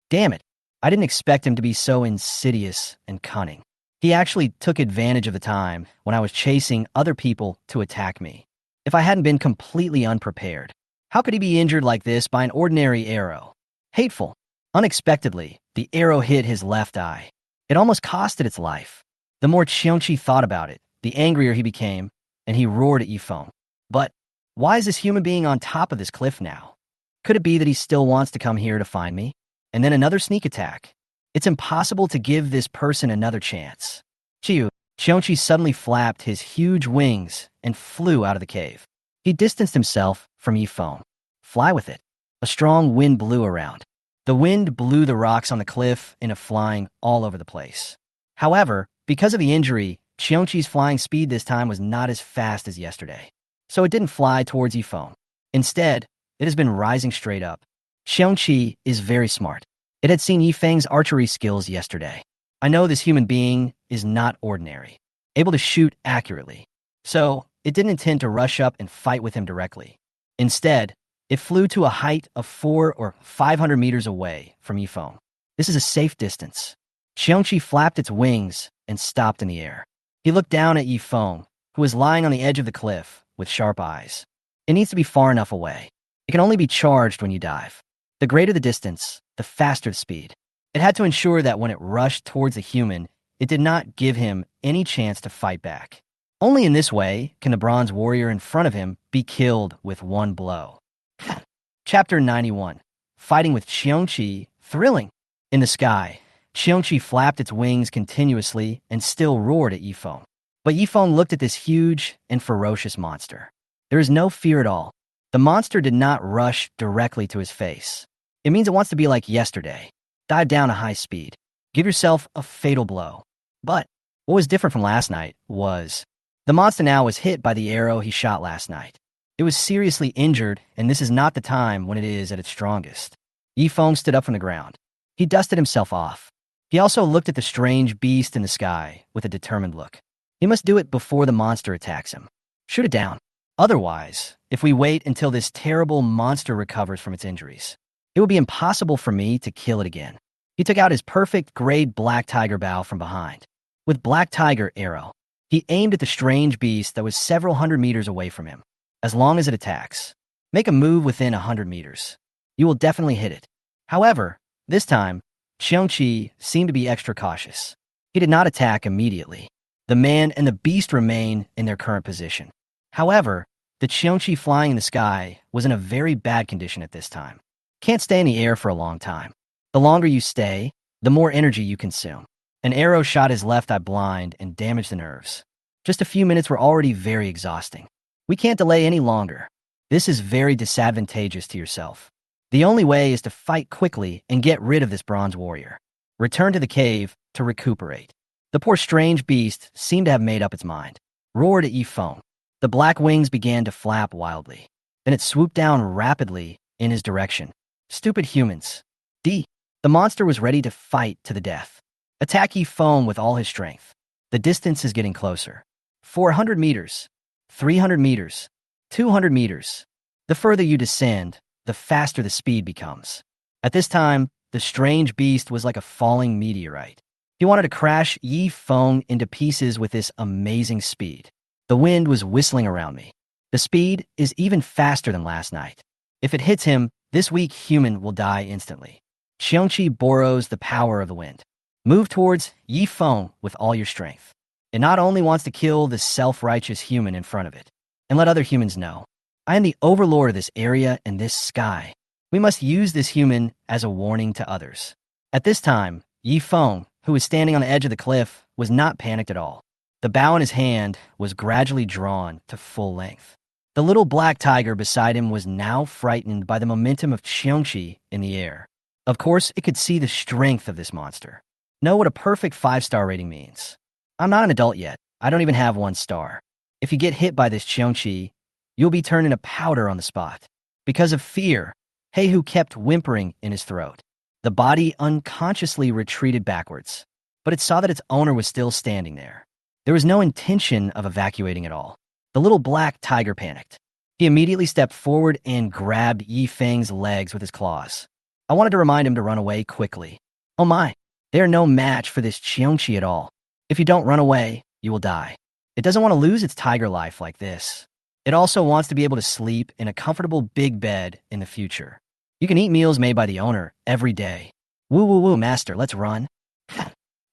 Speaker 1: Damn it, I didn't expect him to be so insidious and cunning. He actually took advantage of the time when I was chasing other people to attack me. If I hadn't been completely unprepared, how could he be injured like this by an ordinary arrow? Hateful. Unexpectedly, the arrow hit his left eye. It almost costed its life. The more Qiongqi thought about it, the angrier he became, and he roared at Yi Feng. But why is this human being on top of this cliff now? Could it be that he still wants to come here to find me? And then another sneak attack. It's impossible to give this person another chance. Qiongqi suddenly flapped his huge wings and flew out of the cave. He distanced himself from Yi Feng. Fly with it. A strong wind blew around. The wind blew the rocks on the cliff into flying all over the place. However, because of the injury, Xiongqi's flying speed this time was not as fast as yesterday. So it didn't fly towards Yifeng. Instead, it has been rising straight up. Xiongqi is very smart. It had seen Yifeng's archery skills yesterday. I know this human being is not ordinary, able to shoot accurately. So, it didn't intend to rush up and fight with him directly. Instead, it flew to a height of 400 or 500 meters away from Yifeng. This is a safe distance. Xiongqi flapped its wings and stopped in the air. He looked down at Yifeng, who was lying on the edge of the cliff with sharp eyes. It needs to be far enough away. It can only be charged when you dive. The greater the distance, the faster the speed. It had to ensure that when it rushed towards the human, it did not give him any chance to fight back. Only in this way can the bronze warrior in front of him be killed with one blow. Chapter 91. Fighting with Xiongqi, thrilling. In the sky, Xiongqi flapped its wings continuously and still roared at Yifeng. But Yifeng looked at this huge and ferocious monster. There is no fear at all. The monster did not rush directly to his face. It means it wants to be like yesterday. Dive down a high speed. Give yourself a fatal blow. But what was different from last night was the monster now was hit by the arrow he shot last night. It was seriously injured, and this is not the time when it is at its strongest. Yifeng stood up from the ground. He dusted himself off. He also looked at the strange beast in the sky with a determined look. He must do it before the monster attacks him. Shoot it down. Otherwise, if we wait until this terrible monster recovers from its injuries, it will be impossible for me to kill it again. He took out his perfect grade black tiger bow from behind. With black tiger arrow, he aimed at the strange beast that was several hundred meters away from him. As long as it attacks, make a move within 100 meters. You will definitely hit it. However, this time, Xiongqi seemed to be extra cautious. He did not attack immediately. The man and the beast remain in their current position. However, the Xiongqi flying in the sky was in a very bad condition at this time. Can't stay in the air for a long time. The longer you stay, the more energy you consume. An arrow shot his left eye blind and damaged the nerves. Just a few minutes were already very exhausting. We can't delay any longer. This is very disadvantageous to yourself. The only way is to fight quickly and get rid of this bronze warrior. Return to the cave to recuperate. The poor strange beast seemed to have made up its mind. Roared at Yifeng. The black wings began to flap wildly. Then it swooped down rapidly in his direction. Stupid humans. The monster was ready to fight to the death. Attack Yifeng with all his strength. The distance is getting closer. 400 meters. 300 meters, 200 meters. The further you descend, the faster the speed becomes. At this time, the strange beast was like a falling meteorite. He wanted to crash Yifeng into pieces with this amazing speed. The wind was whistling around me. The speed is even faster than last night. If it hits him, this weak human will die instantly. Xiongqi borrows the power of the wind. Move towards Yifeng with all your strength. It not only wants to kill the self-righteous human in front of it, and let other humans know, I am the overlord of this area and this sky. We must use this human as a warning to others. At this time, Yifeng, who was standing on the edge of the cliff, was not panicked at all. The bow in his hand was gradually drawn to full length. The little black tiger beside him was now frightened by the momentum of Xiongqi in the air. Of course, it could see the strength of this monster. Know what a perfect 5-star rating means. I'm not an adult yet. I don't even have 1 star. If you get hit by this Xiongqi, you'll be turned into powder on the spot. Because of fear, Heihu kept whimpering in his throat. The body unconsciously retreated backwards, but it saw that its owner was still standing there. There was no intention of evacuating at all. The little black tiger panicked. He immediately stepped forward and grabbed Yifeng's legs with his claws. I wanted to remind him to run away quickly. Oh my, they are no match for this Xiongqi at all. If you don't run away, you will die. It doesn't want to lose its tiger life like this. It also wants to be able to sleep in a comfortable big bed in the future. You can eat meals made by the owner every day. Woo woo woo, master, let's run.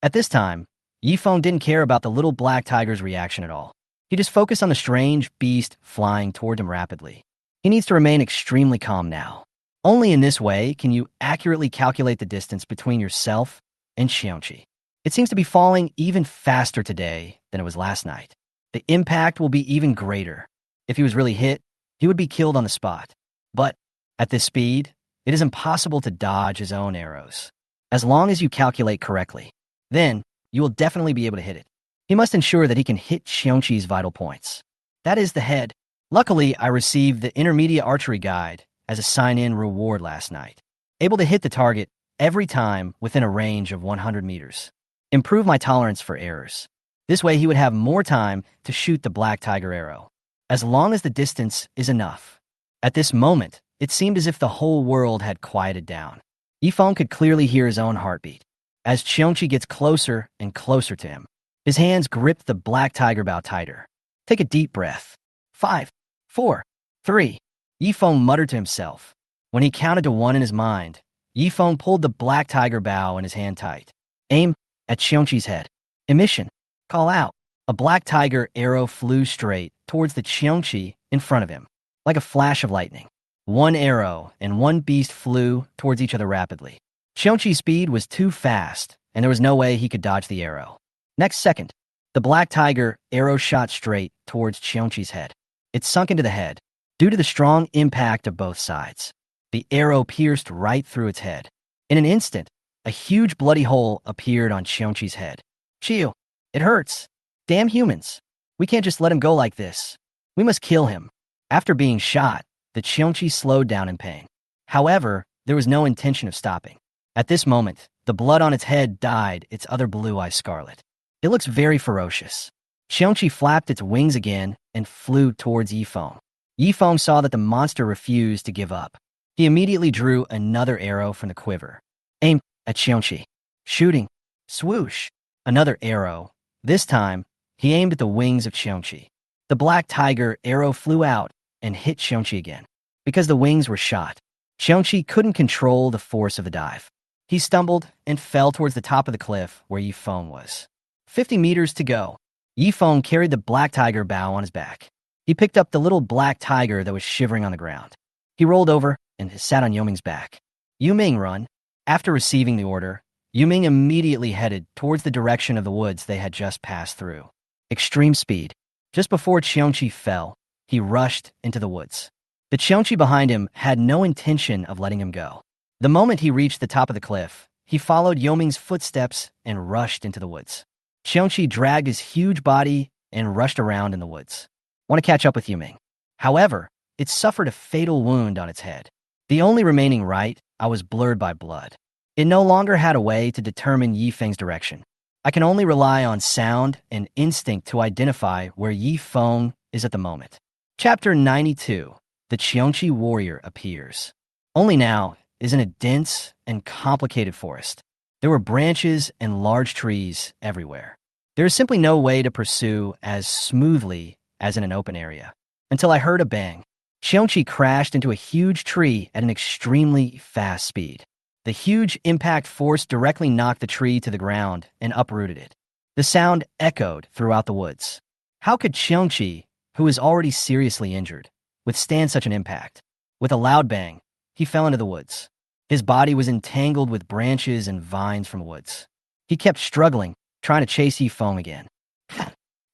Speaker 1: At this time, Yifeng didn't care about the little black tiger's reaction at all. He just focused on the strange beast flying toward him rapidly. He needs to remain extremely calm now. Only in this way can you accurately calculate the distance between yourself and Xiongqi. It seems to be falling even faster today than it was last night. The impact will be even greater. If he was really hit, he would be killed on the spot. But at this speed, It is impossible to dodge his own arrows. As long as you calculate correctly, then you will definitely be able to hit it. He must ensure that he can hit Xiongqi's vital points. That is the head. Luckily, I received the intermediate archery guide as a sign-in reward last night. Able to hit the target every time within a range of 100 meters. Improve my tolerance for errors. This way he would have more time to shoot the black tiger arrow, as long as the distance is enough. At this moment, it seemed as if the whole world had quieted down. Yifeng could clearly hear his own heartbeat. As Xiongqi gets closer and closer to him, his hands grip the black tiger bow tighter. Take a deep breath. 5, 4, 3. Yifeng muttered to himself. When he counted to 1 in his mind, Yifeng pulled the black tiger bow in his hand tight. Aim at Xiongqi's head. Emission. Call out. A black tiger arrow flew straight towards the Xiongqi in front of him, like a flash of lightning. One arrow and one beast flew towards each other rapidly. Xiongqi's speed was too fast, and there was no way he could dodge the arrow. Next second, the black tiger arrow shot straight towards Xiongqi's head. It sunk into the head. Due to the strong impact of both sides, the arrow pierced right through its head. In an instant, a huge bloody hole appeared on Xiongqi's head. Chiu, it hurts. Damn humans. We can't just let him go like this. We must kill him. After being shot, the Xiongqi slowed down in pain. However, there was no intention of stopping. At this moment, the blood on its head dyed its other blue eye scarlet. It looks very ferocious. Xiongqi flapped its wings again and flew towards Yifeng. Yifeng saw that the monster refused to give up. He immediately drew another arrow from the quiver. Aim at Xiongqi. Shooting. Swoosh. Another arrow. This time, he aimed at the wings of Xiongqi. The black tiger arrow flew out and hit Xiongqi again. Because the wings were shot, Xiongqi couldn't control the force of the dive. He stumbled and fell towards the top of the cliff where Yifeng was. 50 meters to go. Yifeng carried the black tiger bow on his back. He picked up the little black tiger that was shivering on the ground. He rolled over and sat on Yuming's back. Yuming, run. After receiving the order, Yuming immediately headed towards the direction of the woods they had just passed through. Extreme speed. Just before Xiongqi fell, he rushed into the woods. The Xiongqi behind him had no intention of letting him go. The moment he reached the top of the cliff, he followed Yuming's footsteps and rushed into the woods. Xiongqi dragged his huge body and rushed around in the woods. Want to catch up with Yuming. However, it suffered a fatal wound on its head. The only remaining right eye was blurred by blood. It no longer had a way to determine Yifeng's direction. I can only rely on sound and instinct to identify where Yifeng is at the moment. Chapter 92. The Xiongqi warrior appears. Only now is in a dense and complicated forest. There were branches and large trees everywhere. There is simply no way to pursue as smoothly as in an open area. Until I heard a bang. Xiongqi crashed into a huge tree at an extremely fast speed. The huge impact force directly knocked the tree to the ground and uprooted it. The sound echoed throughout the woods. How could Xiongqi, who was already seriously injured, withstand such an impact? With a loud bang, he fell into the woods. His body was entangled with branches and vines from woods. He kept struggling, trying to chase Yifeng again.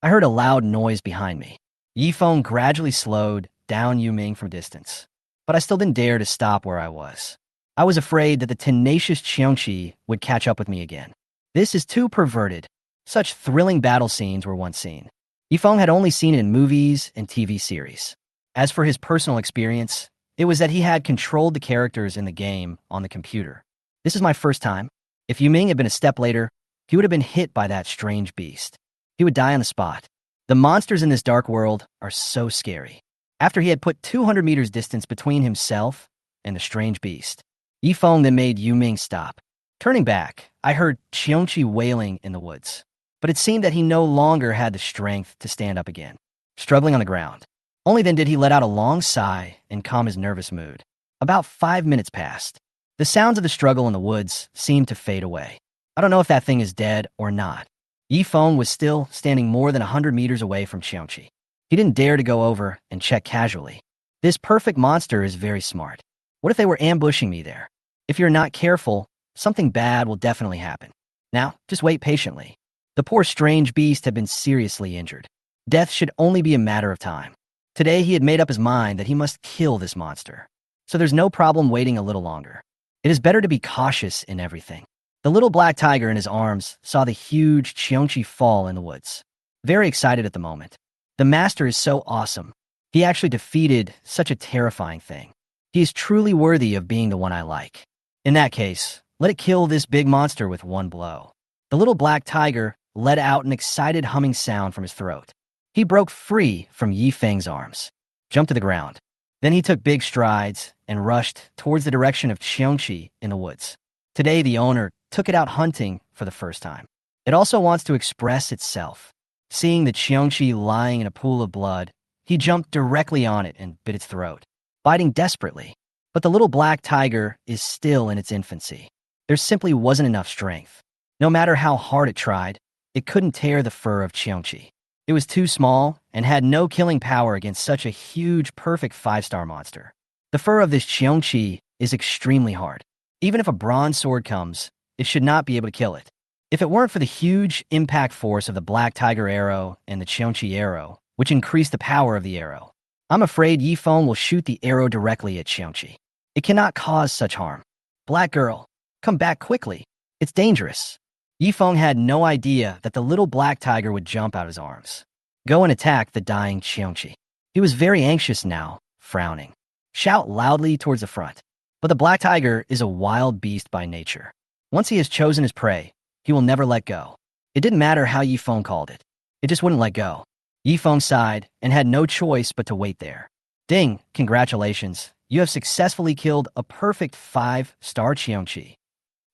Speaker 1: I heard a loud noise behind me. Yifeng gradually slowed down Yuming from distance, but I still didn't dare to stop where I was. I was afraid that the tenacious Xiongqi would catch up with me again. This is too perverted. Such thrilling battle scenes were once seen. Yifeng had only seen it in movies and TV series. As for his personal experience, it was that he had controlled the characters in the game on the computer. This is my first time. If Yuming had been a step later, he would have been hit by that strange beast. He would die on the spot. The monsters in this dark world are so scary. After he had put 200 meters distance between himself and the strange beast, Yifeng then made Yuming stop. Turning back, I heard Xiongqi wailing in the woods, but it seemed that he no longer had the strength to stand up again, struggling on the ground. Only then did he let out a long sigh and calm his nervous mood. About 5 minutes passed. The sounds of the struggle in the woods seemed to fade away. I don't know if that thing is dead or not. Yifeng was still standing more than 100 meters away from Xiongqi. He didn't dare to go over and check casually. This perfect monster is very smart. What if they were ambushing me there? If you're not careful, something bad will definitely happen. Now, just wait patiently. The poor strange beast had been seriously injured. Death should only be a matter of time. Today he had made up his mind that he must kill this monster. so there's no problem waiting a little longer. It is better to be cautious in everything. The little black tiger in his arms saw the huge Cheongchi fall in the woods. Very excited at the moment. The master is so awesome. He actually defeated such a terrifying thing. He is truly worthy of being the one I like. In that case, let it kill this big monster with one blow. The little black tiger let out an excited humming sound from his throat. He broke free from Yi Feng's arms, jumped to the ground. Then he took big strides and rushed towards the direction of Cheongchi in the woods. Today, the owner took it out hunting for the first time. It also wants to express itself. Seeing the Cheongchi lying in a pool of blood, he jumped directly on it and bit its throat, biting desperately. But the little black tiger is still in its infancy. There simply wasn't enough strength. No matter how hard it tried, it couldn't tear the fur of Cheongchi. It was too small and had no killing power against such a huge, perfect 5-star monster. The fur of this Cheongchi is extremely hard. Even if a bronze sword comes, it should not be able to kill it. If it weren't for the huge impact force of the black tiger arrow and the Cheongchi arrow, which increased the power of the arrow, I'm afraid Yi Feng will shoot the arrow directly at Cheongchi. It cannot cause such harm. Black girl, come back quickly. It's dangerous. Yi Feng had no idea that the little black tiger would jump out his arms. Go and attack the dying Cheongchi. He was very anxious now, frowning. Shout loudly towards the front. But the black tiger is a wild beast by nature. Once he has chosen his prey, he will never let go. It didn't matter how Yi Feng called it. It just wouldn't let go. Yi Feng sighed and had no choice but to wait there. Ding, congratulations. You have successfully killed a perfect 5-star Cheongchi.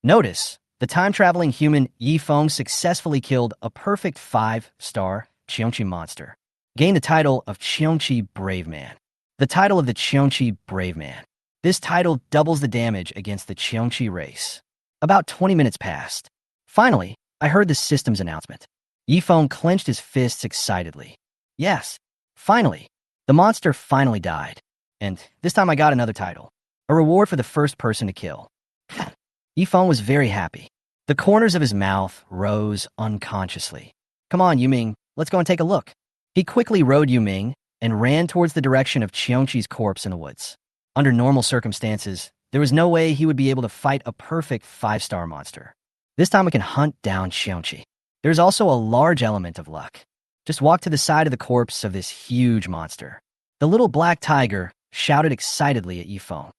Speaker 1: Notice, the time-traveling human Yi Feng successfully killed a perfect 5-star Cheongchi monster. Gained the title of Cheongchi Brave Man. The title of the Cheongchi Brave Man. This title doubles the damage against the Cheongchi race. About 20 minutes passed. Finally, I heard the system's announcement. Yi Feng clenched his fists excitedly. Yes, finally. The monster finally died. And this time I got another title. A reward for the first person to kill. Yi Feng was very happy. The corners of his mouth rose unconsciously. Come on, Yuming, let's go and take a look. He quickly rode Yuming and ran towards the direction of Cheongchi's corpse in the woods. Under normal circumstances, there was no way he would be able to fight a perfect 5-star monster. This time we can hunt down Cheongchi. There's also a large element of luck. Just walk to the side of the corpse of this huge monster. The little black tiger shouted excitedly at Yi Feng.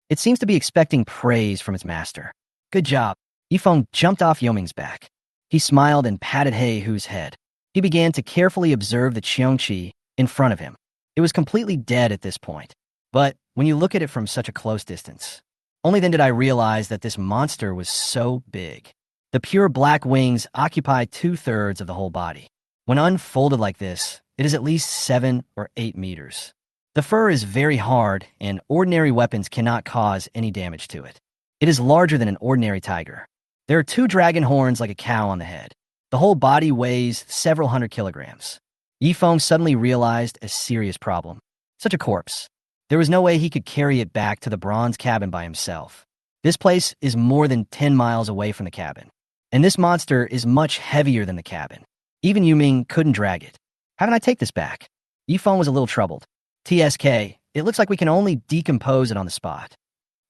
Speaker 1: It seems to be expecting praise from its master. Good job. Yi Feng jumped off Yoming's back. He smiled and patted He Hu's head. He began to carefully observe the Cheongchi in front of him. It was completely dead at this point. But when you look at it from such a close distance, only then did I realize that this monster was so big. The pure black wings occupy 2/3 of the whole body. When unfolded like this, it is at least 7 or 8 meters. The fur is very hard, and ordinary weapons cannot cause any damage to it. It is larger than an ordinary tiger. There are 2 dragon horns like a cow on the head. The whole body weighs several hundred kilograms. Yi Feng suddenly realized a serious problem. Such a corpse. There was no way he could carry it back to the bronze cabin by himself. This place is more than 10 miles away from the cabin. And this monster is much heavier than the cabin. Even Yuming couldn't drag it. How can I take this back? Yi Feng was a little troubled. TSK, it looks like we can only decompose it on the spot.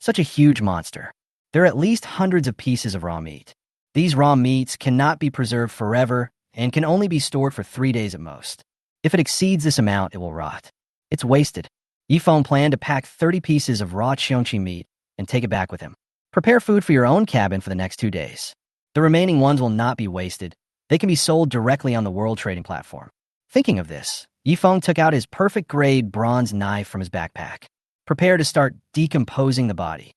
Speaker 1: Such a huge monster. There are at least hundreds of pieces of raw meat. These raw meats cannot be preserved forever and can only be stored for 3 days at most. If it exceeds this amount, it will rot. It's wasted. Yi Feng planned to pack 30 pieces of raw Cheongchi meat and take it back with him. Prepare food for your own cabin for the next 2 days. The remaining ones will not be wasted. They can be sold directly on the World Trading Platform. Thinking of this, Yi Feng took out his perfect-grade bronze knife from his backpack. Prepare to start decomposing the body.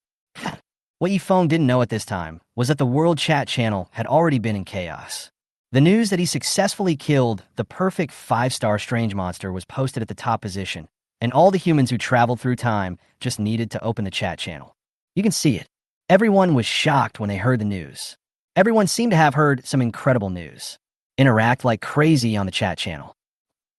Speaker 1: What Yi Feng didn't know at this time was that the World Chat channel had already been in chaos. The news that he successfully killed the perfect 5-star strange monster was posted at the top position, and all the humans who traveled through time just needed to open the chat channel. You can see it. Everyone was shocked when they heard the news. Everyone seemed to have heard some incredible news. Interact like crazy on the chat channel.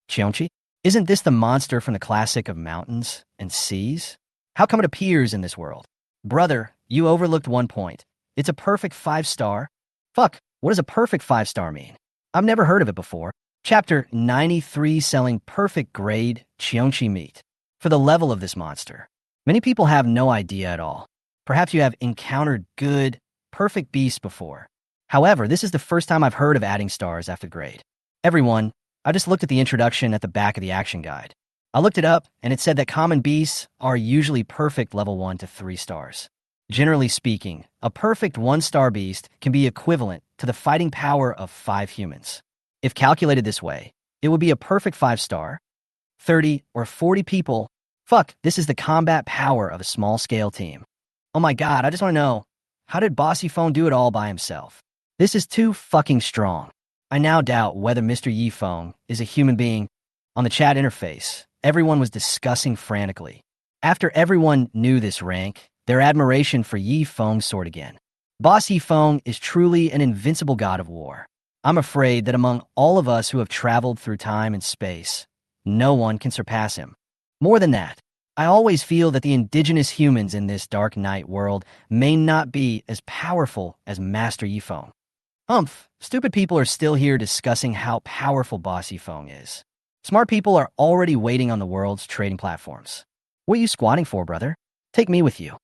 Speaker 1: Cheongchi? Isn't this the monster from the classic of mountains and seas? How come it appears in this world? Brother, you overlooked one point. It's a perfect 5-star? Fuck, what does a perfect 5-star mean? I've never heard of it before. Chapter 93 selling perfect grade Cheongchi meat. For the level of this monster. Many people have no idea at all. Perhaps you have encountered good, perfect beasts before. However, this is the first time I've heard of adding stars after grade. Everyone, I just looked at the introduction at the back of the action guide. I looked it up, and it said that common beasts are usually perfect level 1 to 3 stars. Generally speaking, a perfect 1-star beast can be equivalent to the fighting power of 5 humans. If calculated this way, it would be a perfect 5-star. 30 or 40 people. Fuck, this is the combat power of a small-scale team. Oh my god, I just want to know, how did Bossy Phone do it all by himself? This is too fucking strong. I now doubt whether Mr. Yi Feng is a human being. On the chat interface, everyone was discussing frantically. After everyone knew this rank, their admiration for Yi Feng soared again. Boss Yi Feng is truly an invincible god of war. I'm afraid that among all of us who have traveled through time and space, no one can surpass him. More than that, I always feel that the indigenous humans in this dark night world may not be as powerful as Master Yi Feng. Stupid people are still here discussing how powerful Boss Yi Feng is. Smart people are already waiting on the world's trading platforms. What are you squatting for, brother? Take me with you.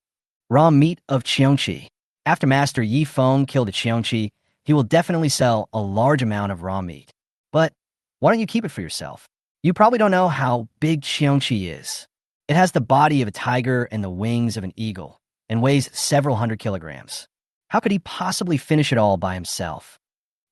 Speaker 1: Raw meat of Cheongqi. After Master Yi Feng killed a Cheongqi, he will definitely sell a large amount of raw meat. But why don't you keep it for yourself? You probably don't know how big Cheongqi is. It has the body of a tiger and the wings of an eagle, and weighs several hundred kilograms. How could he possibly finish it all by himself?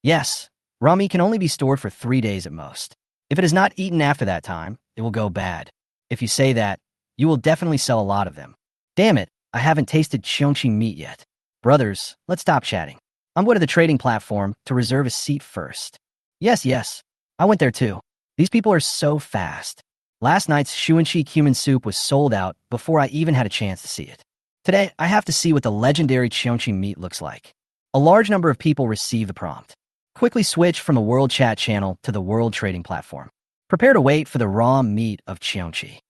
Speaker 1: Yes, raw meat can only be stored for 3 days at most. If it is not eaten after that time, it will go bad. If you say that, you will definitely sell a lot of them. Damn it, I haven't tasted Cheongqi meat yet. Brothers, let's stop chatting. I'm going to the trading platform to reserve a seat first. Yes, I went there too. These people are so fast. Last night's Shuanchi cumin soup was sold out before I even had a chance to see it. Today, I have to see what the legendary Cheongqi meat looks like. A large number of people receive the prompt. Quickly switch from the world chat channel to the world trading platform. Prepare to wait for the raw meat of Cheongqi.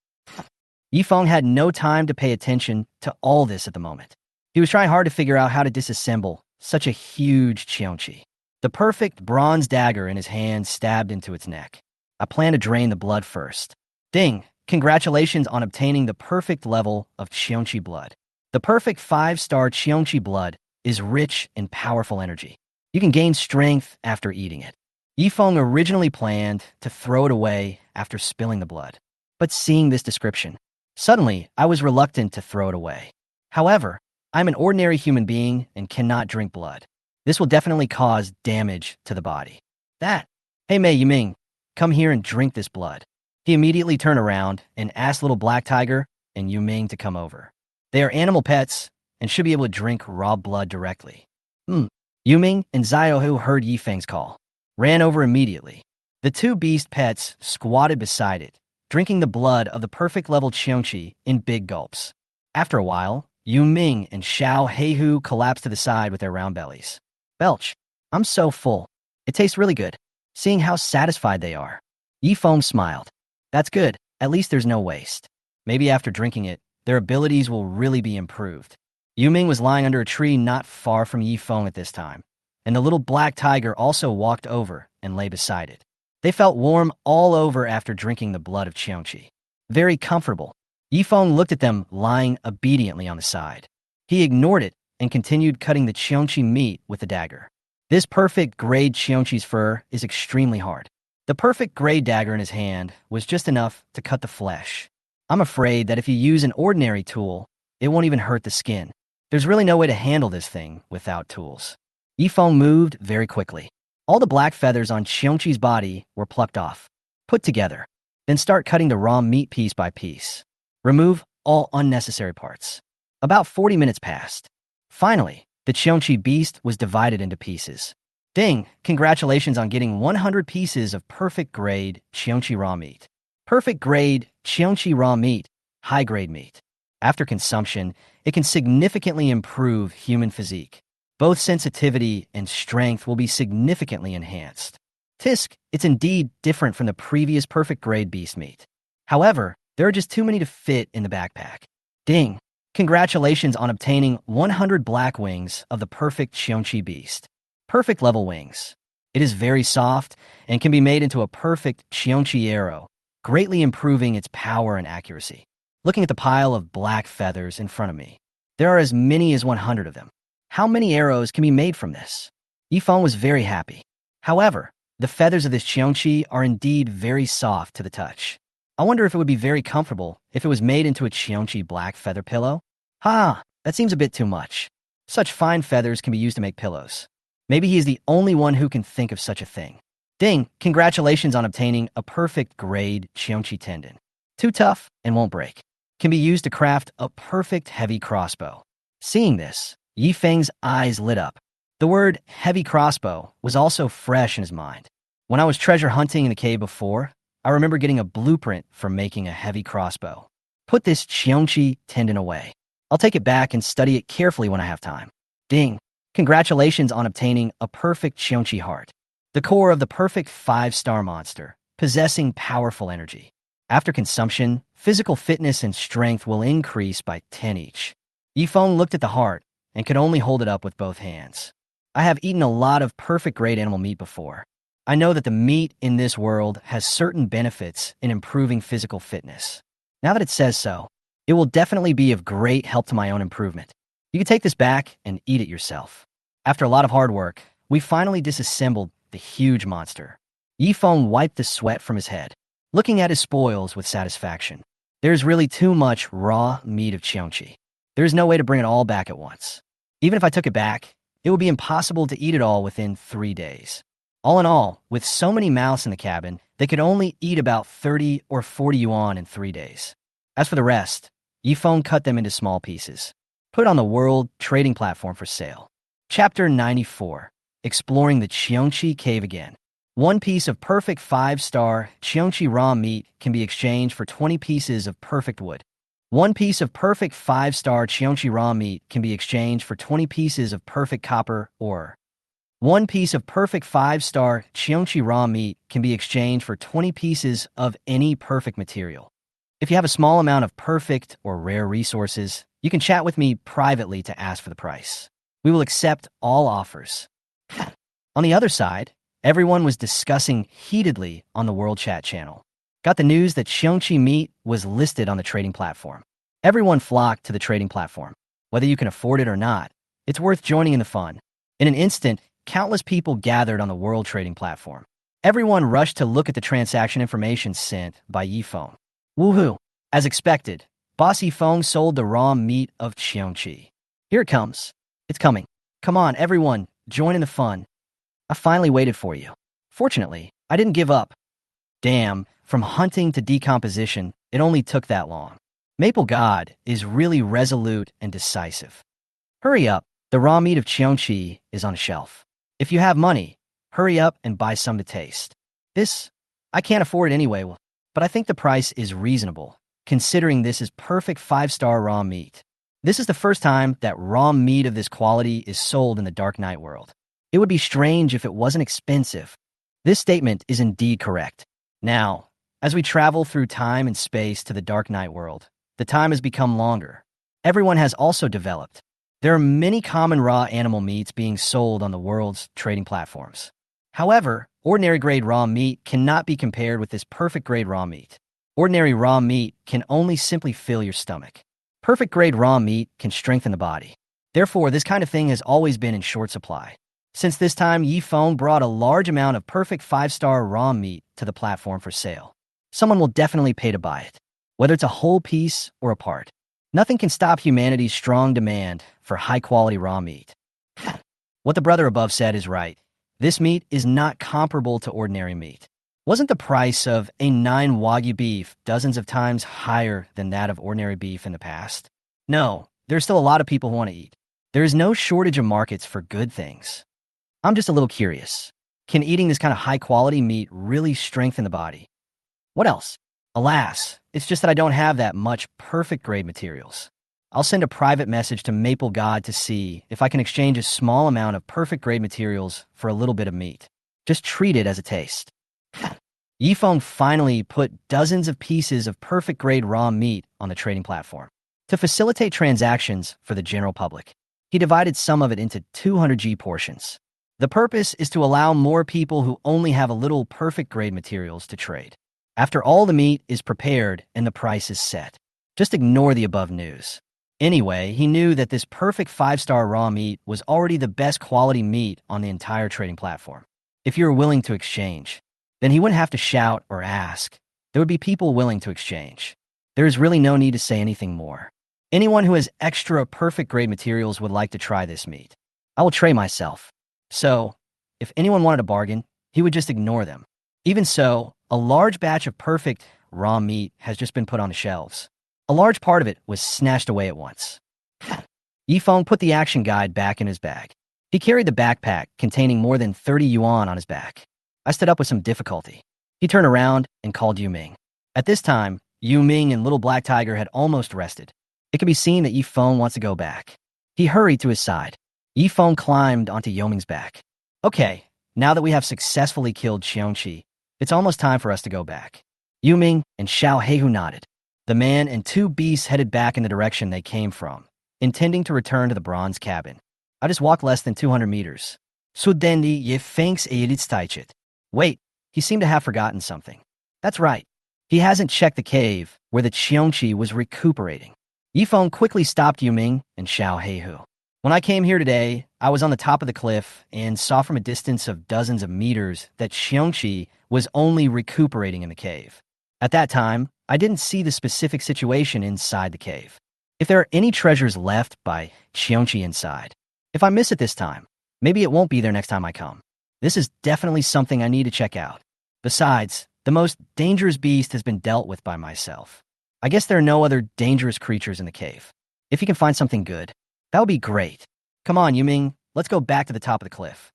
Speaker 1: Yi Feng had no time to pay attention to all this at the moment. He was trying hard to figure out how to disassemble such a huge Cheongqi. The perfect bronze dagger in his hand stabbed into its neck. I plan to drain the blood first. Ding! Congratulations on obtaining the perfect level of Cheongqi blood. The perfect 5-star Cheongqi blood is rich in powerful energy. You can gain strength after eating it. Yi Feng originally planned to throw it away after spilling the blood. But seeing this description, suddenly I was reluctant to throw it away. However, I'm an ordinary human being and cannot drink blood. This will definitely cause damage to the body. Hey Mei Yiming, come here and drink this blood. He immediately turned around and asked Little Black Tiger and Yuming to come over. They are animal pets and should be able to drink raw blood directly. Yuming and Xiaohu heard Yi Feng's call, ran over immediately. The two beast pets squatted beside it, drinking the blood of the perfect level Cheongqi in big gulps. After a while, Yuming and Xiao Heihu collapsed to the side with their round bellies. Belch, I'm so full. It tastes really good. Seeing how satisfied they are. Yi Feng smiled. That's good. At least there's no waste. Maybe after drinking it, their abilities will really be improved. Yuming was lying under a tree not far from Yi Feng at this time, and the little black tiger also walked over and lay beside it. They felt warm all over after drinking the blood of Cheongqi. Very comfortable. Yi Feng looked at them lying obediently on the side. He ignored it and continued cutting the Cheongqi meat with the dagger. This perfect grade Cheongqi's fur is extremely hard. The perfect grade dagger in his hand was just enough to cut the flesh. I'm afraid that if you use an ordinary tool, it won't even hurt the skin. There's really no way to handle this thing without tools. Yi Feng moved very quickly. All the black feathers on Cheongqi's body were plucked off, put together. Then start cutting the raw meat piece by piece. Remove all unnecessary parts. About 40 minutes passed. Finally, the Cheongqi beast was divided into pieces. Ding! Congratulations on getting 100 pieces of perfect grade Cheongqi raw meat. Perfect grade Cheongqi raw meat, high grade meat. After consumption, it can significantly improve human physique. Both sensitivity and strength will be significantly enhanced. Tisk, it's indeed different from the previous perfect grade beast meat. However, there are just too many to fit in the backpack. Ding! Congratulations on obtaining 100 black wings of the perfect Cheongqi beast. Perfect level wings. It is very soft and can be made into a perfect Cheongqi arrow, greatly improving its power and accuracy. looking at the pile of black feathers in front of me. There are as many as 100 of them. How many arrows can be made from this? Yifeng was very happy. However, the feathers of this qiongqi are indeed very soft to the touch. I wonder if it would be very comfortable if it was made into a qiongqi black feather pillow? That seems a bit too much. Such fine feathers can be used to make pillows. Maybe he is the only one who can think of such a thing. Ding! Congratulations on obtaining a perfect grade qiongqi tendon. Too tough and won't break. Can be used to craft a perfect heavy crossbow. Seeing this, Yifeng's eyes lit up. The word heavy crossbow was also fresh in his mind. When I was treasure hunting in the cave before, I remember getting a blueprint for making a heavy crossbow. Put this qiongqi tendon away. I'll take it back and study it carefully when I have time. Ding! Congratulations on obtaining a perfect qiongqi heart. The core of the perfect 5-star monster, possessing powerful energy. After consumption, physical fitness and strength will increase by 10 each. Yifeng looked at the heart and could only hold it up with both hands. I have eaten a lot of perfect grade animal meat before. I know that the meat in this world has certain benefits in improving physical fitness. Now that it says so, it will definitely be of great help to my own improvement. You can take this back and eat it yourself. After a lot of hard work, we finally disassembled the huge monster. Yifeng wiped the sweat from his head, looking at his spoils with satisfaction. There's really too much raw meat of qiongqi. There is no way to bring it all back at once. Even if I took it back, it would be impossible to eat it all within 3 days. All in all, with so many mouths in the cabin, they could only eat about 30 or 40 yuan in 3 days. As for the rest, Yifeng cut them into small pieces, put on the world trading platform for sale. Chapter 94. Exploring the qiongqi cave again. 1 piece of perfect 5-star qiongqi raw meat can be exchanged for 20 pieces of perfect wood. 1 piece of perfect 5-star qiongqi raw meat can be exchanged for 20 pieces of perfect copper ore. 1 piece of perfect 5-star qiongqi raw meat can be exchanged for 20 pieces of any perfect material. If you have a small amount of perfect or rare resources, you can chat with me privately to ask for the price. We will accept all offers. On the other side, everyone was discussing heatedly on the World Chat channel. Got the news that qiongqi meat was listed on the trading platform. Everyone flocked to the trading platform. Whether you can afford it or not, it's worth joining in the fun. In an instant, countless people gathered on the world trading platform. Everyone rushed to look at the transaction information sent by Yifeng. Woohoo! As expected, Boss Yifeng sold the raw meat of qiongqi. Here it comes. It's coming. Come on, everyone, join in the fun. I finally waited for you. Fortunately, I didn't give up. Damn, from hunting to decomposition, it only took that long. Maple God is really resolute and decisive. Hurry up, the raw meat of qiongqi is on a shelf. If you have money, hurry up and buy some to taste. I can't afford it anyway, but I think the price is reasonable, considering this is perfect 5-star raw meat. This is the first time that raw meat of this quality is sold in the Dark Knight world. It would be strange if it wasn't expensive. This statement is indeed correct. Now, as we travel through time and space to the Dark Knight world, the time has become longer. Everyone has also developed. There are many common raw animal meats being sold on the world's trading platforms. However, ordinary grade raw meat cannot be compared with this perfect grade raw meat. Ordinary raw meat can only simply fill your stomach. Perfect grade raw meat can strengthen the body. Therefore, this kind of thing has always been in short supply. Since this time, Yifeng brought a large amount of perfect 5-star raw meat to the platform for sale. Someone will definitely pay to buy it, whether it's a whole piece or a part. Nothing can stop humanity's strong demand for high-quality raw meat. What the brother above said is right. This meat is not comparable to ordinary meat. Wasn't the price of a 9 Wagyu beef dozens of times higher than that of ordinary beef in the past? No, there's still a lot of people who want to eat. There is no shortage of markets for good things. I'm just a little curious. Can eating this kind of high-quality meat really strengthen the body? What else? Alas, it's just that I don't have that much perfect-grade materials. I'll send a private message to Maple God to see if I can exchange a small amount of perfect-grade materials for a little bit of meat. Just treat it as a taste. Yifeng finally put dozens of pieces of perfect-grade raw meat on the trading platform. To facilitate transactions for the general public, he divided some of it into 200g portions. The purpose is to allow more people who only have a little perfect grade materials to trade. After all the meat is prepared and the price is set, Just ignore the above news. Anyway, he knew that this perfect 5-star raw meat was already the best quality meat on the entire trading platform. If you were willing to exchange, then he wouldn't have to shout or ask. There would be people willing to exchange. There is really no need to say anything more. Anyone who has extra perfect grade materials would like to try this meat. I will trade myself. So, if anyone wanted a bargain, he would just ignore them. Even so, a large batch of perfect raw meat has just been put on the shelves. A large part of it was snatched away at once. Yifeng put the action guide back in his bag. He carried the backpack containing more than 30 yuan on his back. I stood up with some difficulty. He turned around and called Yu Ming. At this time, Yu Ming and Little Black Tiger had almost rested. It could be seen that Yifeng wants to go back. He hurried to his side. Yifeng climbed onto Yu Ming's back. Okay, now that we have successfully killed Qiongqi, it's almost time for us to go back. Yu Ming and Xiao Heihu nodded. The man and two beasts headed back in the direction they came from, intending to return to the bronze cabin. I just walked less than 200 meters. Sudendi ye fangs eilitstaichit. Wait, he seemed to have forgotten something. That's right. He hasn't checked the cave where the Qiongqi was recuperating. Yifeng quickly stopped Yu Ming and Xiao Heihu. When I came here today, I was on the top of the cliff and saw from a distance of dozens of meters that Qiongqi was only recuperating in the cave. At that time, I didn't see the specific situation inside the cave. If there are any treasures left by Qiongqi inside, if I miss it this time, maybe it won't be there next time I come. This is definitely something I need to check out. Besides, the most dangerous beast has been dealt with by myself. I guess there are no other dangerous creatures in the cave. If you can find something good, that would be great. Come on, Yuming, let's go back to the top of the cliff.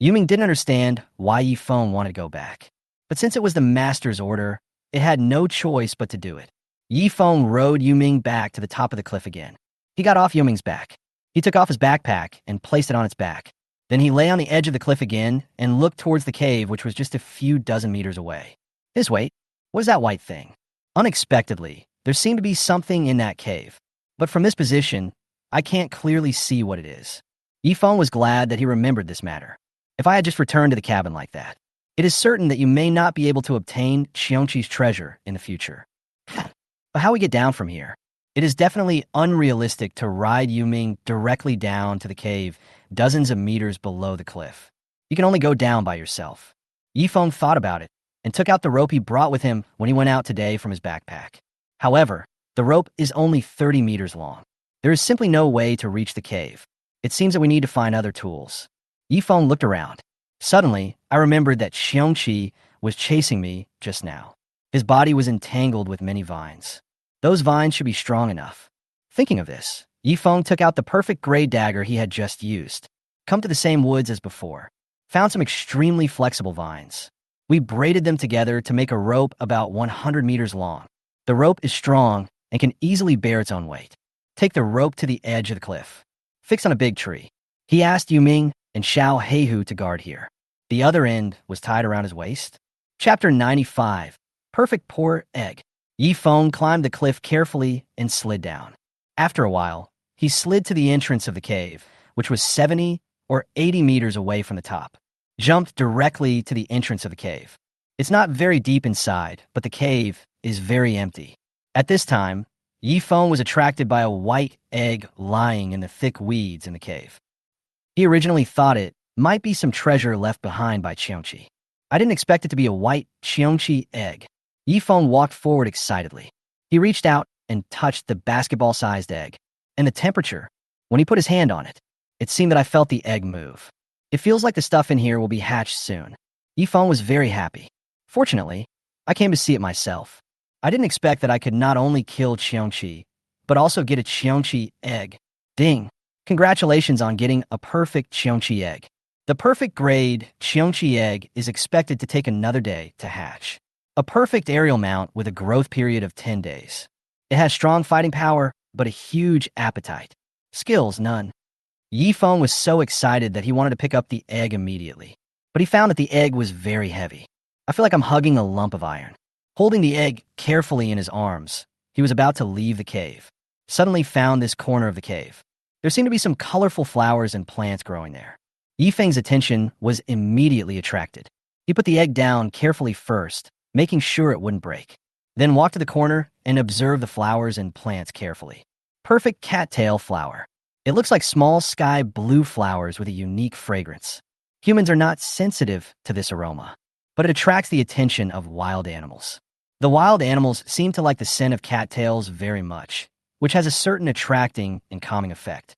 Speaker 1: Yuming didn't understand why Yifeng wanted to go back. But since it was the master's order, it had no choice but to do it. Yifeng rode Yuming back to the top of the cliff again. He got off Yuming's back. He took off his backpack and placed it on its back. Then he lay on the edge of the cliff again and looked towards the cave, which was just a few dozen meters away. Wait, what is that white thing? Unexpectedly, there seemed to be something in that cave. But from this position, I can't clearly see what it is. Yifeng was glad that he remembered this matter. If I had just returned to the cabin like that, it is certain that you may not be able to obtain Qiongqi's treasure in the future. But how we get down from here? It is definitely unrealistic to ride Yuming directly down to the cave dozens of meters below the cliff. You can only go down by yourself. Yifeng thought about it and took out the rope he brought with him when he went out today from his backpack. However, the rope is only 30 meters long. There is simply no way to reach the cave. It seems that we need to find other tools. Yifeng looked around. Suddenly, I remembered that Qiongqi was chasing me just now. His body was entangled with many vines. Those vines should be strong enough. Thinking of this, Yifeng took out the perfect gray dagger he had just used. Come to the same woods as before. Found some extremely flexible vines. We braided them together to make a rope about 100 meters long. The rope is strong and can easily bear its own weight. Take the rope to the edge of the cliff. Fix on a big tree. He asked Yuming and Xiao Heihu to guard here. The other end was tied around his waist. Chapter 95. Perfect Poor Egg. Yifeng climbed the cliff carefully and slid down. After a while, he slid to the entrance of the cave, which was 70 or 80 meters away from the top. Jumped directly to the entrance of the cave. It's not very deep inside, but the cave is very empty. At this time, Yifeng was attracted by a white egg lying in the thick weeds in the cave. He originally thought it might be some treasure left behind by Qiongqi. I didn't expect it to be a white Qiongqi egg. Yifeng walked forward excitedly. He reached out and touched the basketball-sized egg. And the temperature, when he put his hand on it, it seemed that I felt the egg move. It feels like the stuff in here will be hatched soon. Yifeng was very happy. Fortunately, I came to see it myself. I didn't expect that I could not only kill Qiongqi, but also get a Qiongqi egg. Ding! Congratulations on getting a perfect Qiongqi egg. The perfect grade Qiongqi egg is expected to take another day to hatch. A perfect aerial mount with a growth period of 10 days. It has strong fighting power, but a huge appetite. Skills, none. Yifeng was so excited that he wanted to pick up the egg immediately. But he found that the egg was very heavy. I feel like I'm hugging a lump of iron. Holding the egg carefully in his arms, he was about to leave the cave. Suddenly found this corner of the cave. There seemed to be some colorful flowers and plants growing there. Yifeng's attention was immediately attracted. He put the egg down carefully first, making sure it wouldn't break. Then walk to the corner and observe the flowers and plants carefully. Perfect cattail flower. It looks like small sky blue flowers with a unique fragrance. Humans are not sensitive to this aroma, but it attracts the attention of wild animals. The wild animals seem to like the scent of cattails very much, which has a certain attracting and calming effect.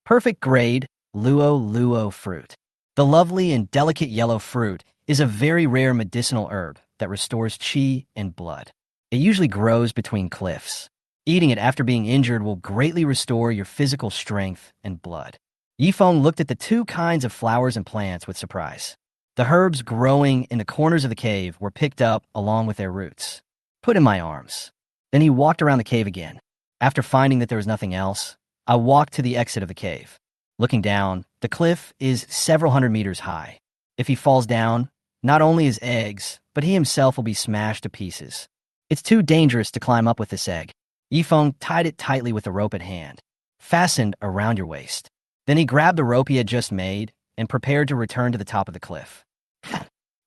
Speaker 1: Perfect grade, luo fruit. The lovely and delicate yellow fruit is a very rare medicinal herb that restores qi and blood. It usually grows between cliffs. Eating it after being injured will greatly restore your physical strength and blood. Yifeng looked at the two kinds of flowers and plants with surprise. The herbs growing in the corners of the cave were picked up along with their roots. Put in my arms. Then he walked around the cave again. After finding that there was nothing else, I walked to the exit of the cave. Looking down, the cliff is several hundred meters high. If he falls down, not only his eggs, but he himself will be smashed to pieces. It's too dangerous to climb up with this egg. Yifeng tied it tightly with the rope at hand, fastened around your waist. Then he grabbed the rope he had just made and prepared to return to the top of the cliff.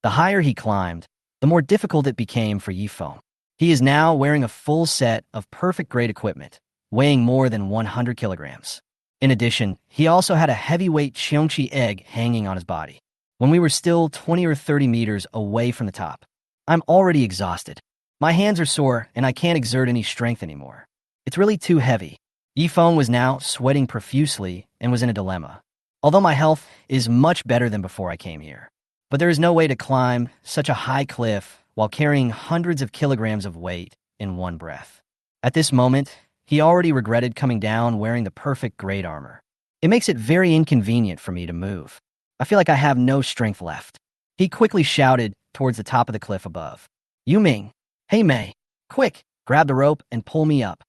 Speaker 1: The higher he climbed, the more difficult it became for Yifeng. He is now wearing a full set of perfect grade equipment, weighing more than 100 kilograms. In addition, he also had a heavyweight Qiongqi egg hanging on his body. When we were still 20 or 30 meters away from the top, I'm already exhausted. My hands are sore and I can't exert any strength anymore. It's really too heavy. Yifeng was now sweating profusely and was in a dilemma. Although my health is much better than before I came here. But there is no way to climb such a high cliff while carrying hundreds of kilograms of weight in one breath. At this moment, he already regretted coming down wearing the perfect grade armor. It makes it very inconvenient for me to move. I feel like I have no strength left. He quickly shouted towards the top of the cliff above. Yuming, hey Mei, quick, grab the rope and pull me up.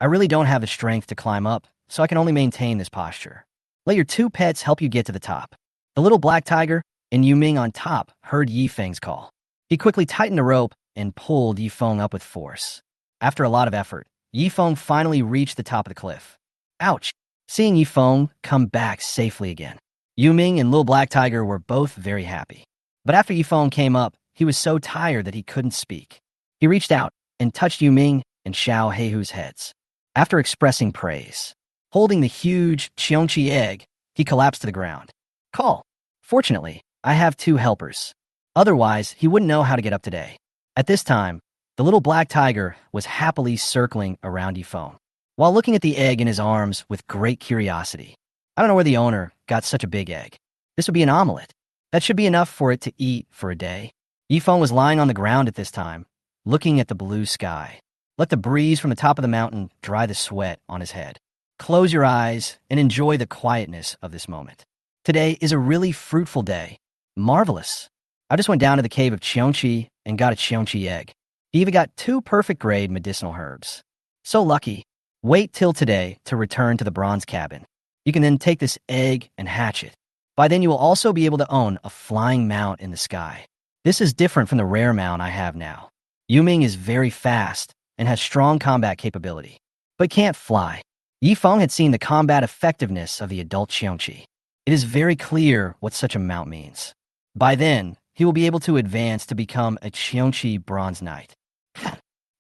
Speaker 1: I really don't have the strength to climb up, so I can only maintain this posture. Let your two pets help you get to the top. The little black tiger and Yuming on top heard Yifeng's call. He quickly tightened the rope and pulled Yifeng up with force. After a lot of effort, Yifeng finally reached the top of the cliff. Ouch! Seeing Yifeng come back safely again. Yuming and Little Black Tiger were both very happy. But after Yifeng came up, he was so tired that he couldn't speak. He reached out and touched Yuming and Xiao Heihu's heads. After expressing praise, holding the huge Qiongqi egg, he collapsed to the ground. Call. Fortunately, I have two helpers. Otherwise, he wouldn't know how to get up today. At this time, the little black tiger was happily circling around Yifeng, while looking at the egg in his arms with great curiosity. I don't know where the owner got such a big egg. This would be an omelet. That should be enough for it to eat for a day. Yifeng was lying on the ground at this time, looking at the blue sky. Let the breeze from the top of the mountain dry the sweat on his head. Close your eyes and enjoy the quietness of this moment. Today is a really fruitful day. Marvelous. I just went down to the cave of Qiongqi and got a Qiongqi egg. He even got two perfect grade medicinal herbs. So lucky. Wait till today to return to the bronze cabin. You can then take this egg and hatch it. By then you will also be able to own a flying mount in the sky. This is different from the rare mount I have now. Yuming is very fast and has strong combat capability, but can't fly. Yifeng had seen the combat effectiveness of the adult Qiongqi. It is very clear what such a mount means. By then, he will be able to advance to become a Qiongqi Bronze Knight.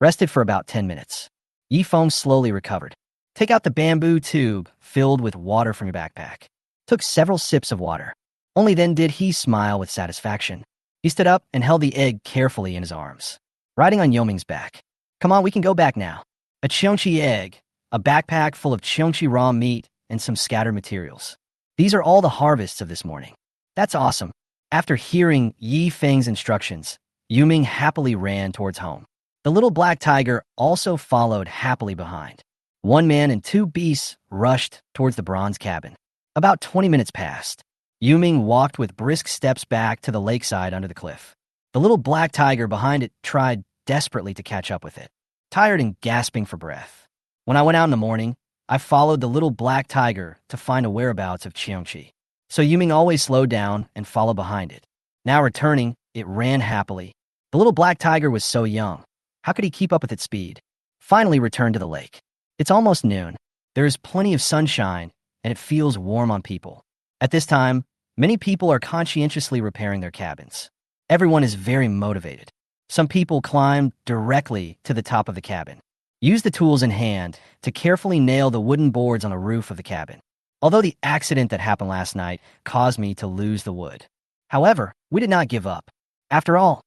Speaker 1: Rested for about 10 minutes. Yifeng slowly recovered. Take out the bamboo tube filled with water from your backpack. Took several sips of water. Only then did he smile with satisfaction. He stood up and held the egg carefully in his arms, riding on Yoming's back. Come on, we can go back now. A Qiongqi egg, a backpack full of Qiongqi raw meat, and some scattered materials. These are all the harvests of this morning. That's awesome. After hearing Yifeng's instructions, Yuming happily ran towards home. The little black tiger also followed happily behind. One man and two beasts rushed towards the bronze cabin. About 20 minutes passed. Yuming walked with brisk steps back to the lakeside under the cliff. The little black tiger behind it tried desperately to catch up with it, tired and gasping for breath. When I went out in the morning, I followed the little black tiger to find a whereabouts of Qiongqi. So Yuming always slowed down and followed behind it. Now returning, it ran happily. The little black tiger was so young. How could he keep up with its speed? Finally returned to the lake. It's almost noon. There is plenty of sunshine, and it feels warm on people. At this time, many people are conscientiously repairing their cabins. Everyone is very motivated. Some people climbed directly to the top of the cabin, used the tools in hand to carefully nail the wooden boards on the roof of the cabin. Although the accident that happened last night caused me to lose the wood. However, we did not give up. After all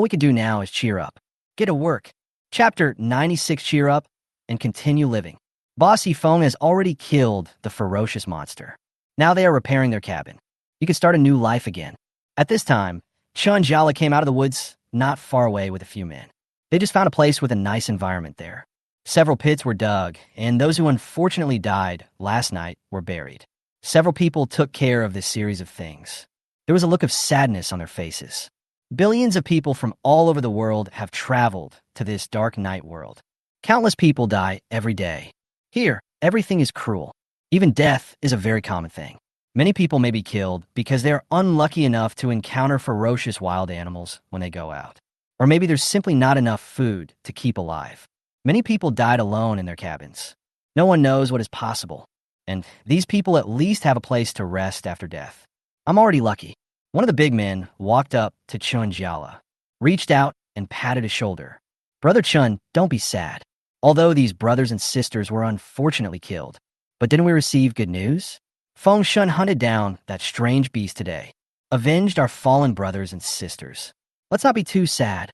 Speaker 1: we can do now is cheer up. Get to work. Chapter 96. Cheer up and continue living. Boss Yifeng has already killed the ferocious monster. Now they are repairing their cabin. You can start a new life again. At this time, Chun Jiala came out of the woods not far away with a few men. They just found a place with a nice environment there. Several pits were dug, and those who unfortunately died last night were buried. Several people took care of this series of things. There was a look of sadness on their faces. Billions of people from all over the world have traveled to this dark night world. Countless people die every day. Here, everything is cruel. Even death is a very common thing. Many people may be killed because they are unlucky enough to encounter ferocious wild animals when they go out. Or maybe there's simply not enough food to keep alive. Many people died alone in their cabins. No one knows what is possible, and these people at least have a place to rest after death. I'm already lucky. One of the big men walked up to Chun Jiala, reached out and patted his shoulder. Brother Chun, don't be sad. Although these brothers and sisters were unfortunately killed, but didn't we receive good news? Feng Shun hunted down that strange beast today, avenged our fallen brothers and sisters. Let's not be too sad.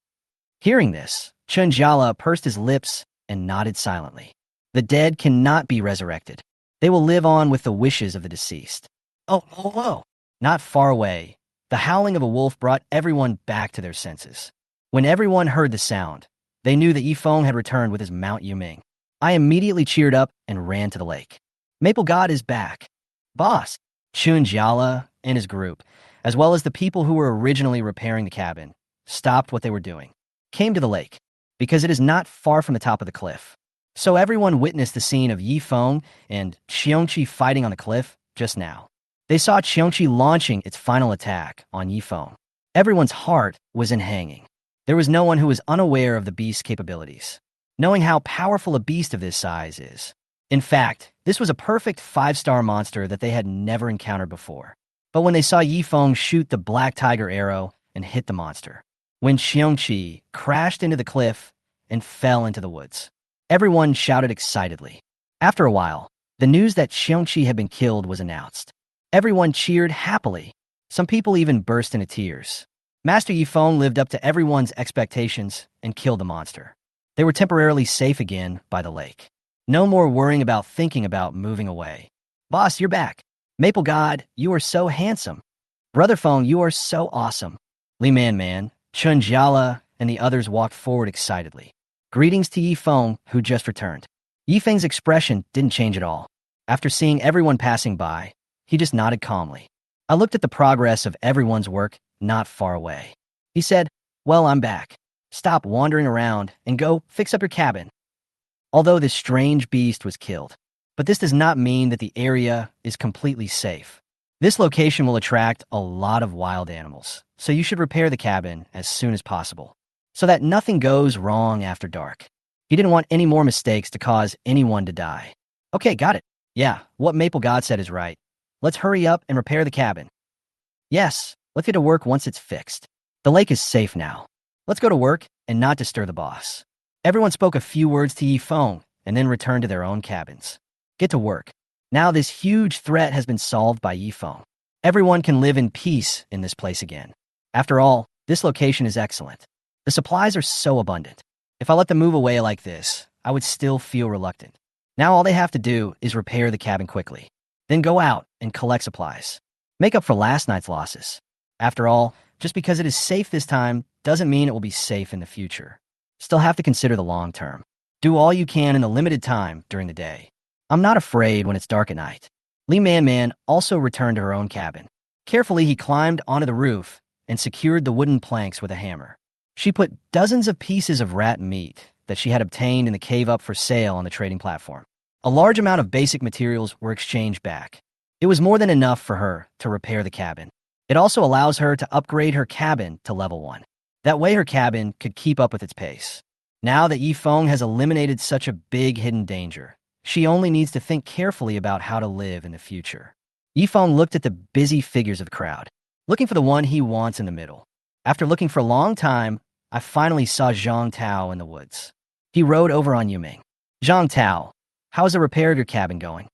Speaker 1: Hearing this, Chun Jiala pursed his lips and nodded silently. The dead cannot be resurrected. They will live on with the wishes of the deceased. Oh. Not far away, the howling of a wolf brought everyone back to their senses. When everyone heard the sound, they knew that Yifeng had returned with his Mount Yuming. I immediately cheered up and ran to the lake. Maple God is back. Boss, Chun Jiala and his group, as well as the people who were originally repairing the cabin, stopped what they were doing, came to the lake, because it is not far from the top of the cliff. So everyone witnessed the scene of Yifeng and Xiongqi fighting on the cliff just now. They saw Xiongqi launching its final attack on Yifeng. Everyone's heart was in hanging. There was no one who was unaware of the beast's capabilities, knowing how powerful a beast of this size is. In fact, this was a perfect 5-star monster that they had never encountered before. But when they saw Yifeng shoot the black tiger arrow and hit the monster, when Xiongqi crashed into the cliff and fell into the woods, everyone shouted excitedly. After a while, the news that Xiongqi had been killed was announced. Everyone cheered happily. Some people even burst into tears. Master Yifeng lived up to everyone's expectations and killed the monster. They were temporarily safe again by the lake. No more worrying about thinking about moving away. Boss, you're back. Maple God, you are so handsome. Brother Feng, you are so awesome. Li Man, Chun Jiala, and the others walked forward excitedly. Greetings to Yifeng, who just returned. Yifeng's expression didn't change at all. After seeing everyone passing by, he just nodded calmly. I looked at the progress of everyone's work not far away. He said, well, I'm back. Stop wandering around and go fix up your cabin. Although this strange beast was killed, but this does not mean that the area is completely safe. This location will attract a lot of wild animals, so you should repair the cabin as soon as possible, so that nothing goes wrong after dark. He didn't want any more mistakes to cause anyone to die. Okay, got it. Yeah, what Maple God said is right. Let's hurry up and repair the cabin. Yes, let's get to work once it's fixed. The lake is safe now. Let's go to work and not disturb the boss. Everyone spoke a few words to Yifeng and then returned to their own cabins. Get to work. Now this huge threat has been solved by Yifeng. Everyone can live in peace in this place again. After all, this location is excellent. The supplies are so abundant. If I let them move away like this, I would still feel reluctant. Now all they have to do is repair the cabin quickly. Then go out and collect supplies. Make up for last night's losses. After all, just because it is safe this time doesn't mean it will be safe in the future. Still have to consider the long term. Do all you can in the limited time during the day. I'm not afraid when it's dark at night. Li Man also returned to her own cabin. Carefully, he climbed onto the roof and secured the wooden planks with a hammer. She put dozens of pieces of rat meat that she had obtained in the cave up for sale on the trading platform. A large amount of basic materials were exchanged back. It was more than enough for her to repair the cabin. It also allows her to upgrade her cabin to level 1. That way her cabin could keep up with its pace. Now that Yifeng has eliminated such a big hidden danger, she only needs to think carefully about how to live in the future. Yifeng looked at the busy figures of the crowd, looking for the one he wants in the middle. After looking for a long time, I finally saw Zhang Tao in the woods. He rode over on Yuming. Zhang Tao, how's the repair of your cabin going?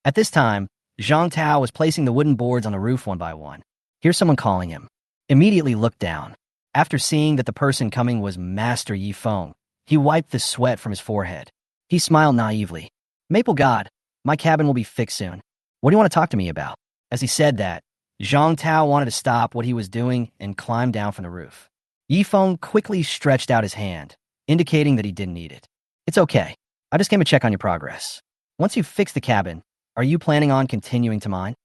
Speaker 1: At this time, Zhang Tao was placing the wooden boards on the roof one by one. Here's someone calling him. Immediately looked down. After seeing that the person coming was Master Yi Feng, he wiped the sweat from his forehead. He smiled naively. Maple God, my cabin will be fixed soon. What do you want to talk to me about? As he said that, Zhang Tao wanted to stop what he was doing and climb down from the roof. Yi Feng quickly stretched out his hand, indicating that he didn't need it. It's okay. I just came to check on your progress. Once you've fixed the cabin, are you planning on continuing to mine?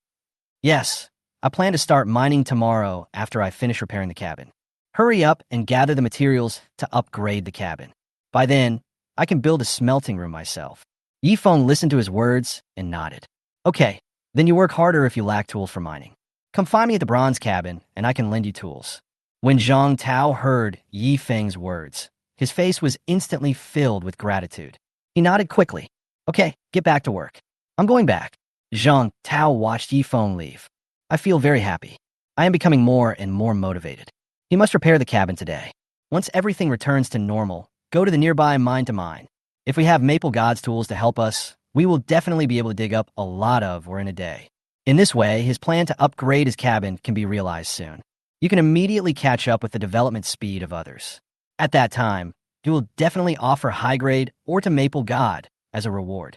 Speaker 1: Yes, I plan to start mining tomorrow after I finish repairing the cabin. Hurry up and gather the materials to upgrade the cabin. By then, I can build a smelting room myself. Yi Feng listened to his words and nodded. Okay, then you work harder if you lack tools for mining. Come find me at the bronze cabin and I can lend you tools. When Zhang Tao heard Yi Feng's words, his face was instantly filled with gratitude. He nodded quickly. Okay, get back to work. I'm going back. Zhang Tao watched Yi Feng leave. I feel very happy. I am becoming more and more motivated. He must repair the cabin today. Once everything returns to normal, go to the nearby mine to mine. If we have Maple God's tools to help us, we will definitely be able to dig up a lot of ore in a day. In this way, his plan to upgrade his cabin can be realized soon. You can immediately catch up with the development speed of others. At that time, you will definitely offer high grade ore to Maple God as a reward.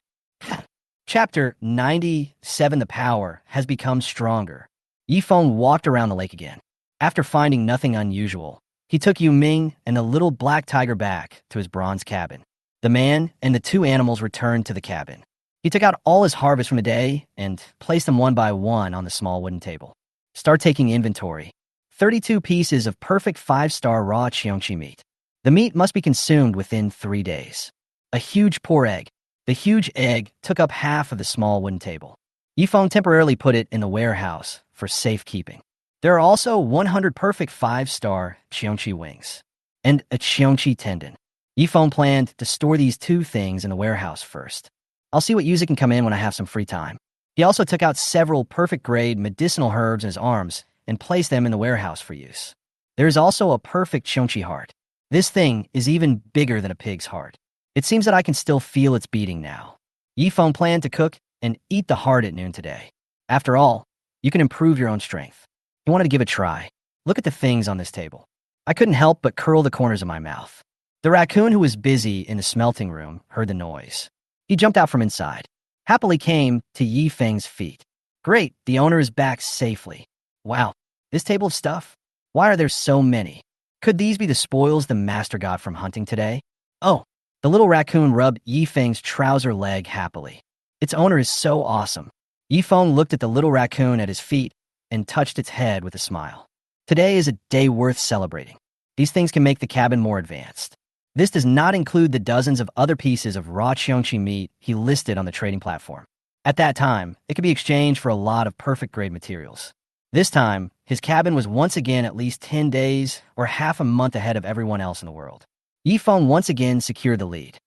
Speaker 1: Chapter 97. The power has become stronger. Yi Feng walked around the lake again. After finding nothing unusual, he took Yu Ming and the little black tiger back to his bronze cabin. The man and the two animals returned to the cabin. He took out all his harvest from the day and placed them one by one on the small wooden table. Start taking inventory. 32 pieces of perfect 5-star raw Cheongqi meat. The meat must be consumed within 3 days. A huge poor egg. The huge egg took up half of the small wooden table. Yi Feng temporarily put it in the warehouse for safekeeping. There are also 100 perfect 5-star Cheongqi wings and a Cheongqi tendon. Yi Feng planned to store these two things in the warehouse first. I'll see what Yuzi can come in when I have some free time. He also took out several perfect-grade medicinal herbs in his arms and placed them in the warehouse for use. There is also a perfect Cheongqi heart. This thing is even bigger than a pig's heart. It seems that I can still feel its beating now. Yi Feng planned to cook and eat the heart at noon today. After all, you can improve your own strength. He wanted to give it a try. Look at the things on this table. I couldn't help but curl the corners of my mouth. The raccoon who was busy in the smelting room heard the noise. He jumped out from inside, happily came to Yi Feng's feet. Great, the owner is back safely. Wow, this table of stuff? Why are there so many? Could these be the spoils the master got from hunting today? Oh, the little raccoon rubbed Yi Feng's trouser leg happily. Its owner is so awesome. Yi Feng looked at the little raccoon at his feet and touched its head with a smile. Today is a day worth celebrating. These things can make the cabin more advanced. This does not include the dozens of other pieces of raw Cheongqi meat he listed on the trading platform. At that time, it could be exchanged for a lot of perfect-grade materials. This time, his cabin was once again at least 10 days or half a month ahead of everyone else in the world. Yi Feng once again secured the lead.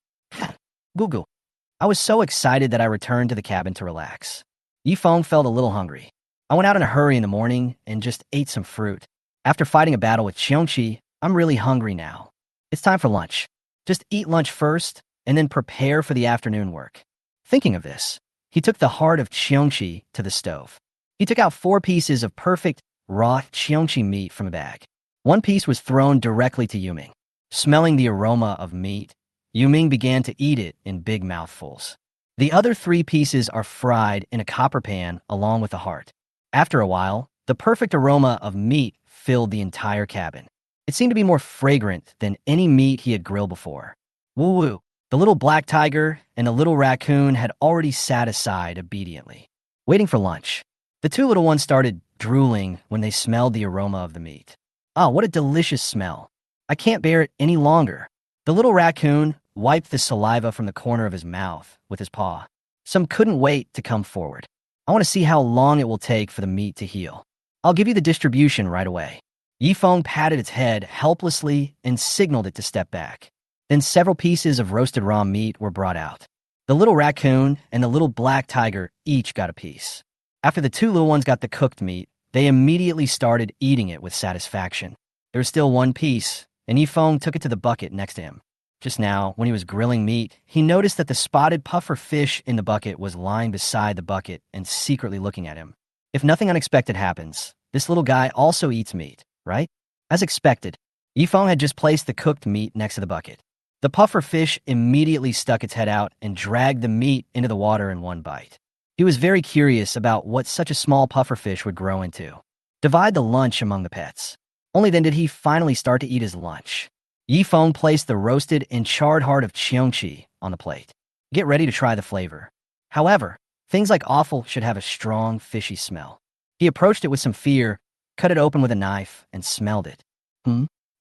Speaker 1: Gugu. I was so excited that I returned to the cabin to relax. Yi Feng felt a little hungry. I went out in a hurry in the morning and just ate some fruit. After fighting a battle with Cheongqi, I'm really hungry now. It's time for lunch. Just eat lunch first and then prepare for the afternoon work. Thinking of this, he took the heart of Cheongqi to the stove. He took out 4 pieces of perfect raw Cheongqi meat from a bag. One piece was thrown directly to Yuming. Smelling the aroma of meat, Yuming began to eat it in big mouthfuls. The other 3 pieces are fried in a copper pan along with the heart. After a while, the perfect aroma of meat filled the entire cabin. It seemed to be more fragrant than any meat he had grilled before. Woo-woo, the little black tiger and the little raccoon had already sat aside obediently, waiting for lunch. The 2 little ones started drooling when they smelled the aroma of the meat. Ah, what a delicious smell. I can't bear it any longer. The little raccoon wiped the saliva from the corner of his mouth with his paw. Some couldn't wait to come forward. I want to see how long it will take for the meat to heal. I'll give you the distribution right away. Yi Feng patted its head helplessly and signaled it to step back. Then several pieces of roasted raw meat were brought out. The little raccoon and the little black tiger each got a piece. After the 2 little ones got the cooked meat, they immediately started eating it with satisfaction. There was still 1 piece, and Yifeng took it to the bucket next to him. Just now, when he was grilling meat, he noticed that the spotted puffer fish in the bucket was lying beside the bucket and secretly looking at him. If nothing unexpected happens, this little guy also eats meat, right? As expected, Yifeng had just placed the cooked meat next to the bucket. The puffer fish immediately stuck its head out and dragged the meat into the water in one bite. He was very curious about what such a small puffer fish would grow into. Divide the lunch among the pets. Only then did he finally start to eat his lunch. Yifeng placed the roasted and charred heart of cheongqi on the plate. Get ready to try the flavor. However, things like offal should have a strong, fishy smell. He approached it with some fear, cut it open with a knife, and smelled it.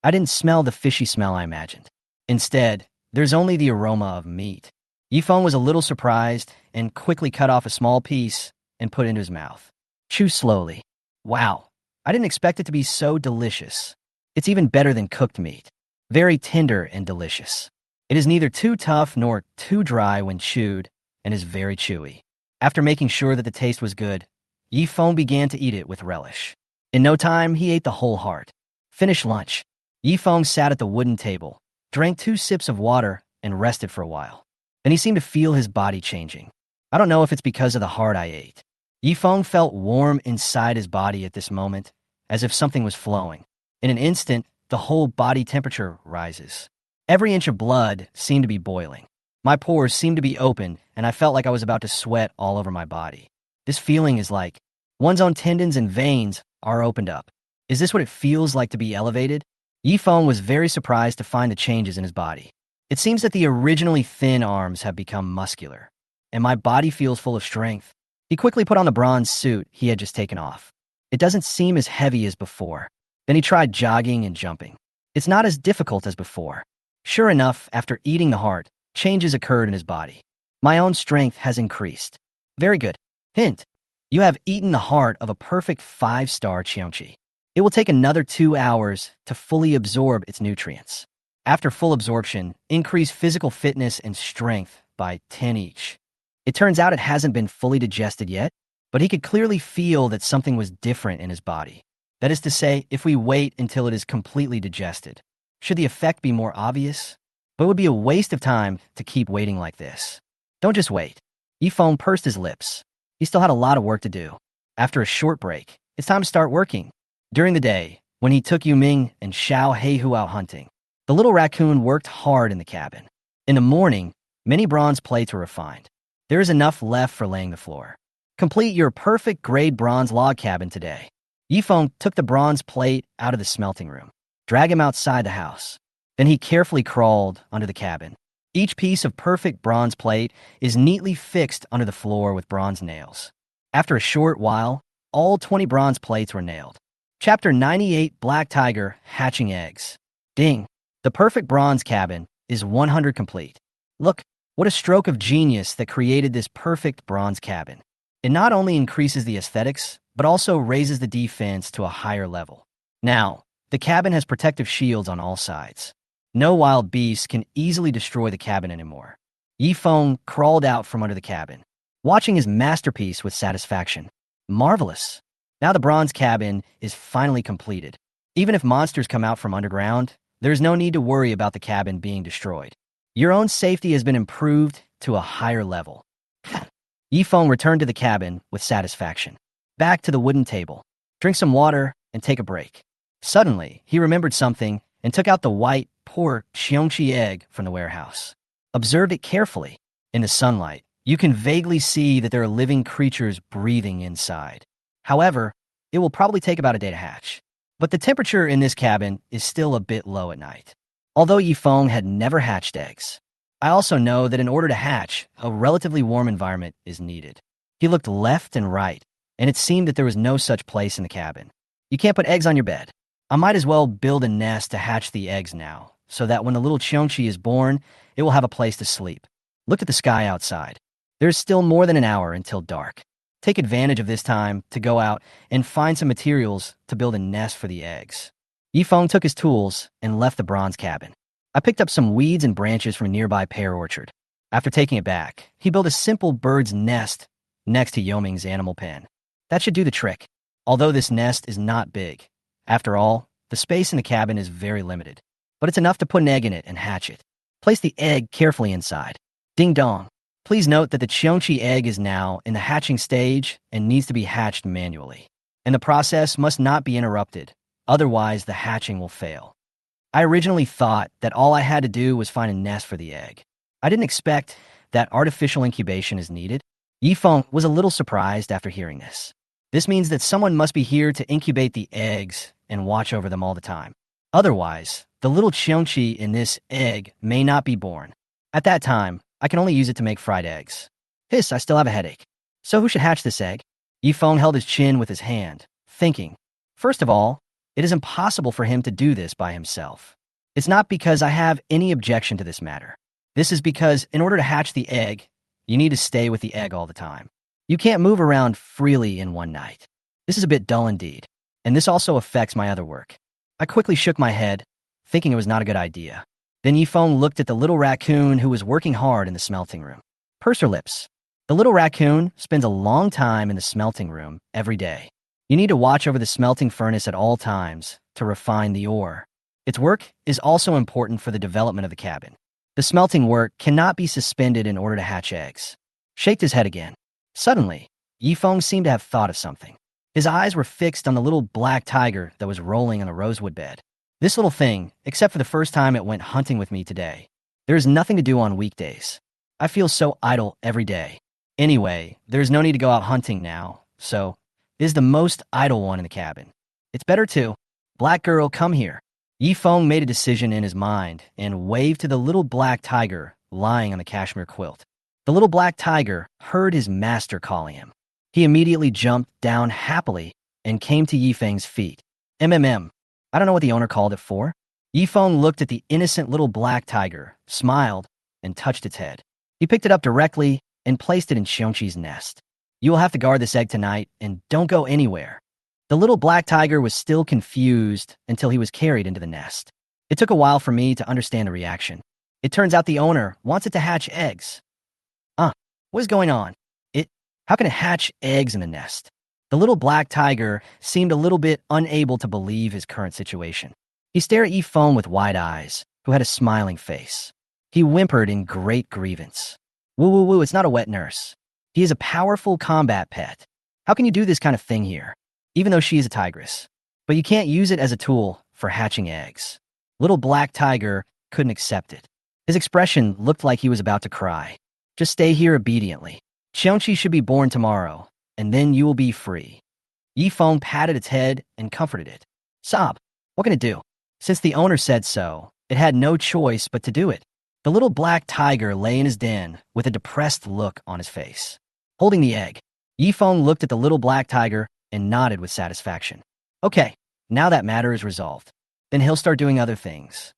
Speaker 1: I didn't smell the fishy smell I imagined. Instead, there's only the aroma of meat. Yifeng was a little surprised and quickly cut off a small piece and put it into his mouth. Chew slowly. Wow, I didn't expect it to be so delicious. It's even better than cooked meat. Very tender and delicious. It is neither too tough nor too dry when chewed and is very chewy. After making sure that the taste was good, Yifeng began to eat it with relish. In no time, he ate the whole heart. Finished lunch. Yifeng sat at the wooden table, drank 2 sips of water, and rested for a while. Then he seemed to feel his body changing. I don't know if it's because of the heart I ate. Yifeng felt warm inside his body at this moment, as if something was flowing. In an instant, the whole body temperature rises. Every inch of blood seemed to be boiling. My pores seemed to be open, and I felt like I was about to sweat all over my body. This feeling is like one's own tendons and veins are opened up. Is this what it feels like to be elevated? Yifeng was very surprised to find the changes in his body. It seems that the originally thin arms have become muscular, and my body feels full of strength. He quickly put on the bronze suit he had just taken off. It doesn't seem as heavy as before. Then he tried jogging and jumping. It's not as difficult as before. Sure enough, after eating the heart, changes occurred in his body. My own strength has increased. Very good. Hint: you have eaten the heart of a perfect 5-star cheongqi. It will take another 2 hours to fully absorb its nutrients. After full absorption, increase physical fitness and strength by 10 each. It turns out it hasn't been fully digested yet, but he could clearly feel that something was different in his body. That is to say, if we wait until it is completely digested, should the effect be more obvious? But it would be a waste of time to keep waiting like this. Don't just wait. Yifeng pursed his lips. He still had a lot of work to do. After a short break, it's time to start working. During the day, when he took Yuming and Xiao Heihu out hunting, the little raccoon worked hard in the cabin. In the morning, many bronze plates were refined. There is enough left for laying the floor. Complete your perfect grade bronze log cabin today. Yifeng took the bronze plate out of the smelting room, dragged him outside the house. Then he carefully crawled under the cabin. Each piece of perfect bronze plate is neatly fixed under the floor with bronze nails. After a short while, all 20 bronze plates were nailed. Chapter 98: Black Tiger Hatching Eggs. Ding! The perfect bronze cabin is 100 complete. Look, what a stroke of genius that created this perfect bronze cabin. It not only increases the aesthetics, but also raises the defense to a higher level. Now, the cabin has protective shields on all sides. No wild beasts can easily destroy the cabin anymore. Yifeng crawled out from under the cabin, watching his masterpiece with satisfaction. Marvelous! Now the bronze cabin is finally completed. Even if monsters come out from underground, there is no need to worry about the cabin being destroyed. Your own safety has been improved to a higher level. Yifeng returned to the cabin with satisfaction. Back to the wooden table. Drink some water and take a break. Suddenly, he remembered something and took out the white, poor cheongqi egg from the warehouse. Observed it carefully. In the sunlight, you can vaguely see that there are living creatures breathing inside. However, it will probably take about a day to hatch. But the temperature in this cabin is still a bit low at night. Although Yifeng had never hatched eggs, I also know that in order to hatch, a relatively warm environment is needed. He looked left and right, and it seemed that there was no such place in the cabin. You can't put eggs on your bed. I might as well build a nest to hatch the eggs now, so that when the little cheongqi is born, it will have a place to sleep. Look at the sky outside. There's still more than an hour until dark. Take advantage of this time to go out and find some materials to build a nest for the eggs. Yifeng took his tools and left the bronze cabin. I picked up some weeds and branches from a nearby pear orchard. After taking it back, he built a simple bird's nest next to Yoming's animal pen. That should do the trick, although this nest is not big. After all, the space in the cabin is very limited. but it's enough to put an egg in it and hatch it. Place the egg carefully inside. Ding dong. Please note that the Cheongchi egg is now in the hatching stage and needs to be hatched manually. And the process must not be interrupted, otherwise the hatching will fail. I originally thought that all I had to do was find a nest for the egg. I didn't expect that artificial incubation is needed. Yifeng was a little surprised after hearing this. This means that someone must be here to incubate the eggs and watch over them all the time. Otherwise, the little Cheongchi in this egg may not be born. At that time, I can only use it to make fried eggs. Hiss, I still have a headache. So who should hatch this egg? Yifeng held his chin with his hand, thinking. First of all, it is impossible for him to do this by himself. It's not because I have any objection to this matter. This is because in order to hatch the egg, you need to stay with the egg all the time. You can't move around freely in one night. This is a bit dull indeed, and this also affects my other work. I quickly shook my head, thinking it was not a good idea. Then Yifeng looked at the little raccoon who was working hard in the smelting room. Pursed her lips. The little raccoon spends a long time in the smelting room every day. You need to watch over the smelting furnace at all times to refine the ore. Its work is also important for the development of the cabin. The smelting work cannot be suspended in order to hatch eggs. Shaked his head again. Suddenly, Yifeng seemed to have thought of something. His eyes were fixed on the little black tiger that was rolling on the rosewood bed. This little thing, except for the first time it went hunting with me today. There is nothing to do on weekdays. I feel so idle every day. Anyway, there is no need to go out hunting now, so it is the most idle one in the cabin. It's better to. Black girl, come here. Yifeng made a decision in his mind and waved to the little black tiger lying on the cashmere quilt. The little black tiger heard his master calling him. He immediately jumped down happily and came to Yifeng's feet. I don't know what the owner called it for. Yifeng looked at the innocent little black tiger, smiled, and touched its head. He picked it up directly and placed it in Cheongchi's nest. You will have to guard this egg tonight and don't go anywhere. The little black tiger was still confused until he was carried into the nest. It took a while for me to understand the reaction. It turns out the owner wants it to hatch eggs. What is going on? How can it hatch eggs in the nest? The little black tiger seemed a little bit unable to believe his current situation. He stared at Yifeng with wide eyes, who had a smiling face. He whimpered in great grievance. Woo, it's not a wet nurse. He is a powerful combat pet. How can you do this kind of thing here? Even though she is a tigress. But you can't use it as a tool for hatching eggs. Little black tiger couldn't accept it. His expression looked like he was about to cry. Just stay here obediently. Cheongchi should be born tomorrow, and then you will be free. Yifeng patted its head and comforted it. Sob, what can it do? Since the owner said so, it had no choice but to do it. The little black tiger lay in his den with a depressed look on his face. Holding the egg, Yifeng looked at the little black tiger and nodded with satisfaction. Okay, now that matter is resolved. Then he'll start doing other things.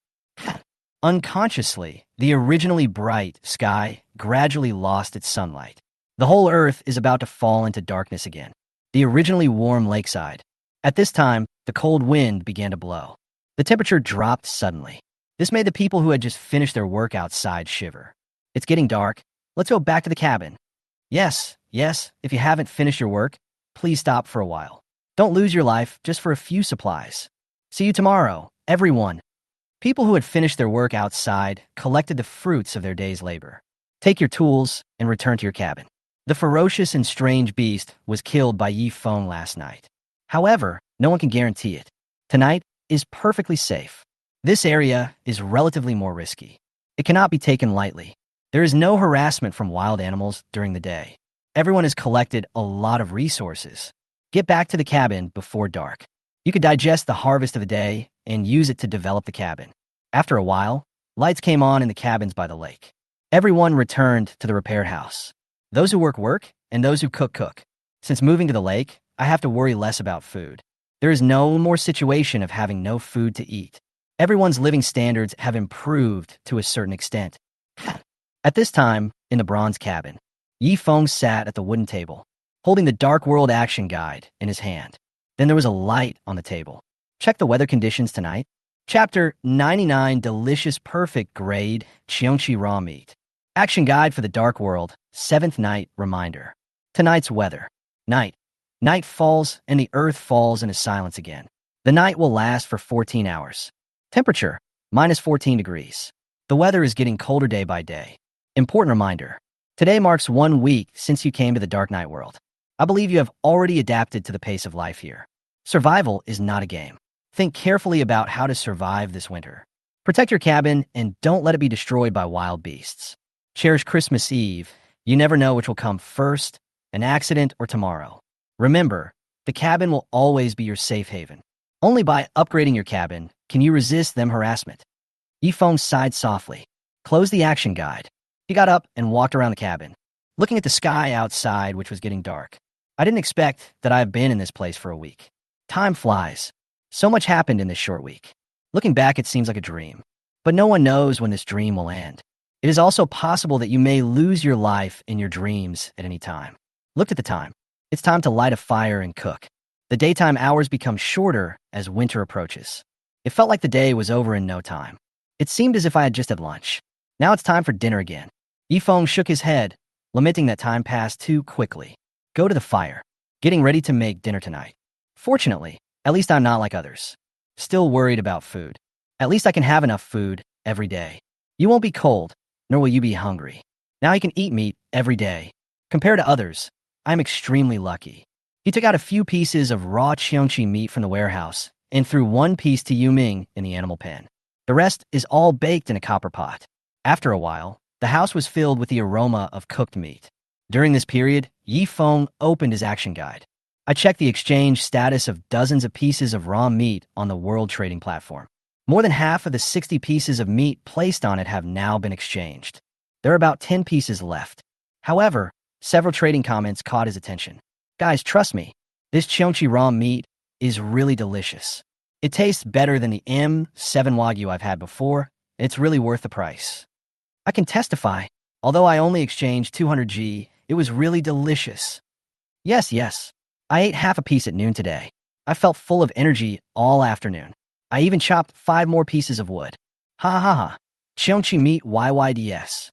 Speaker 1: Unconsciously, the originally bright sky gradually lost its sunlight. The whole earth is about to fall into darkness again. The originally warm lakeside. At this time, the cold wind began to blow. The temperature dropped suddenly. This made the people who had just finished their work outside shiver. It's getting dark. Let's go back to the cabin. Yes, if you haven't finished your work, please stop for a while. Don't lose your life just for a few supplies. See you tomorrow, everyone. People who had finished their work outside collected the fruits of their day's labor. Take your tools and return to your cabin. The ferocious and strange beast was killed by Yifeng last night. However, no one can guarantee it. Tonight is perfectly safe. This area is relatively more risky. It cannot be taken lightly. There is no harassment from wild animals during the day. Everyone has collected a lot of resources. Get back to the cabin before dark. You could digest the harvest of the day and use it to develop the cabin. After a while, lights came on in the cabins by the lake. Everyone returned to the repaired house. Those who work, and those who cook. Since moving to the lake, I have to worry less about food. There is no more situation of having no food to eat. Everyone's living standards have improved to a certain extent. At this time, in the bronze cabin, Yifeng sat at the wooden table, holding the Dark World Action Guide in his hand. Then there was a light on the table. Check the weather conditions tonight. Chapter 99, Delicious Perfect Grade Cheongchi Raw Meat. Action Guide for the Dark World, 7th Night Reminder. Tonight's weather. Night. Night falls and the earth falls into silence again. The night will last for 14 hours. Temperature. minus 14 degrees. The weather is getting colder day by day. Important reminder. Today marks 1 week since you came to the Dark Night world. I believe you have already adapted to the pace of life here. Survival is not a game. Think carefully about how to survive this winter. Protect your cabin and don't let it be destroyed by wild beasts. Cherish Christmas Eve. You never know which will come first, an accident or tomorrow. Remember, the cabin will always be your safe haven. Only by upgrading your cabin can you resist them harassment. Yifeng sighed softly. Close the action guide. He got up and walked around the cabin, looking at the sky outside, which was getting dark. I didn't expect that I have been in this place for a week. Time flies. So much happened in this short week. Looking back, it seems like a dream. But no one knows when this dream will end. It is also possible that you may lose your life in your dreams at any time. Look at the time. It's time to light a fire and cook. The daytime hours become shorter as winter approaches. It felt like the day was over in no time. It seemed as if I had just had lunch. Now it's time for dinner again. Yifeng shook his head, lamenting that time passed too quickly. Go to the fire. Getting ready to make dinner tonight. Fortunately, at least I'm not like others. Still worried about food. At least I can have enough food every day. You won't be cold, nor will you be hungry. Now you can eat meat every day. Compared to others, I'm extremely lucky. He took out a few pieces of raw cheongchi meat from the warehouse and threw one piece to Yuming in the animal pen. The rest is all baked in a copper pot. After a while, the house was filled with the aroma of cooked meat. During this period, Yifeng opened his action guide. I checked the exchange status of dozens of pieces of raw meat on the world trading platform. More than half of the 60 pieces of meat placed on it have now been exchanged. There are about 10 pieces left. However, several trading comments caught his attention. Guys, trust me, this cheongchi raw meat is really delicious. It tastes better than the M7 Wagyu I've had before, and it's really worth the price. I can testify, although I only exchanged 200G, it was really delicious. Yes. I ate half a piece at noon today. I felt full of energy all afternoon. I even chopped 5 more pieces of wood. Ha ha ha. Cheongchi meat YYDS.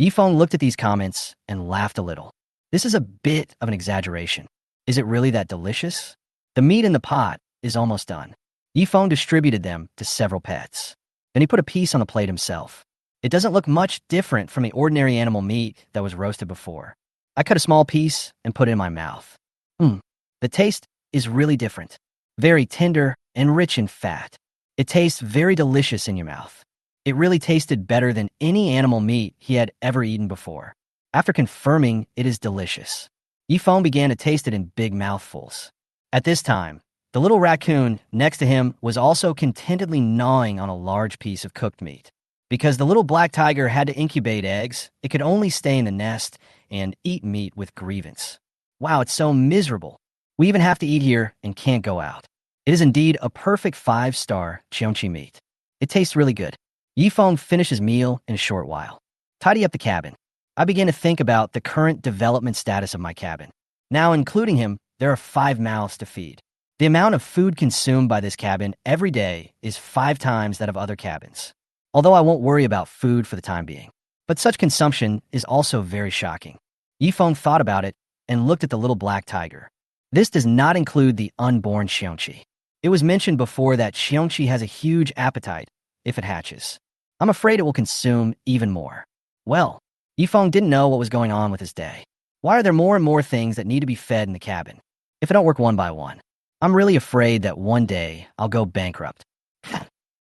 Speaker 1: Yifeng looked at these comments and laughed a little. This is a bit of an exaggeration. Is it really that delicious? The meat in the pot is almost done. Yifeng distributed them to several pets. Then he put a piece on the plate himself. It doesn't look much different from the ordinary animal meat that was roasted before. I cut a small piece and put it in my mouth. The taste is really different. Very tender and rich in fat. It tastes very delicious in your mouth. It really tasted better than any animal meat he had ever eaten before. After confirming it is delicious, Yifeng began to taste it in big mouthfuls. At this time, the little raccoon next to him was also contentedly gnawing on a large piece of cooked meat. Because the little black tiger had to incubate eggs, it could only stay in the nest and eat meat with grievance. Wow, it's so miserable. We even have to eat here and can't go out. It is indeed a perfect 5-star cheongchi meat. It tastes really good. Yifeng finished his meal in a short while. Tidy up the cabin. I began to think about the current development status of my cabin. Now, including him, there are 5 mouths to feed. The amount of food consumed by this cabin every day is 5 times that of other cabins. Although I won't worry about food for the time being. But such consumption is also very shocking. Yifeng thought about it and looked at the little black tiger. This does not include the unborn cheongchi. It was mentioned before that cheongchi has a huge appetite if it hatches. I'm afraid it will consume even more. Well, Yifeng didn't know what was going on with his day. Why are there more and more things that need to be fed in the cabin? If I don't work one by one, I'm really afraid that one day I'll go bankrupt.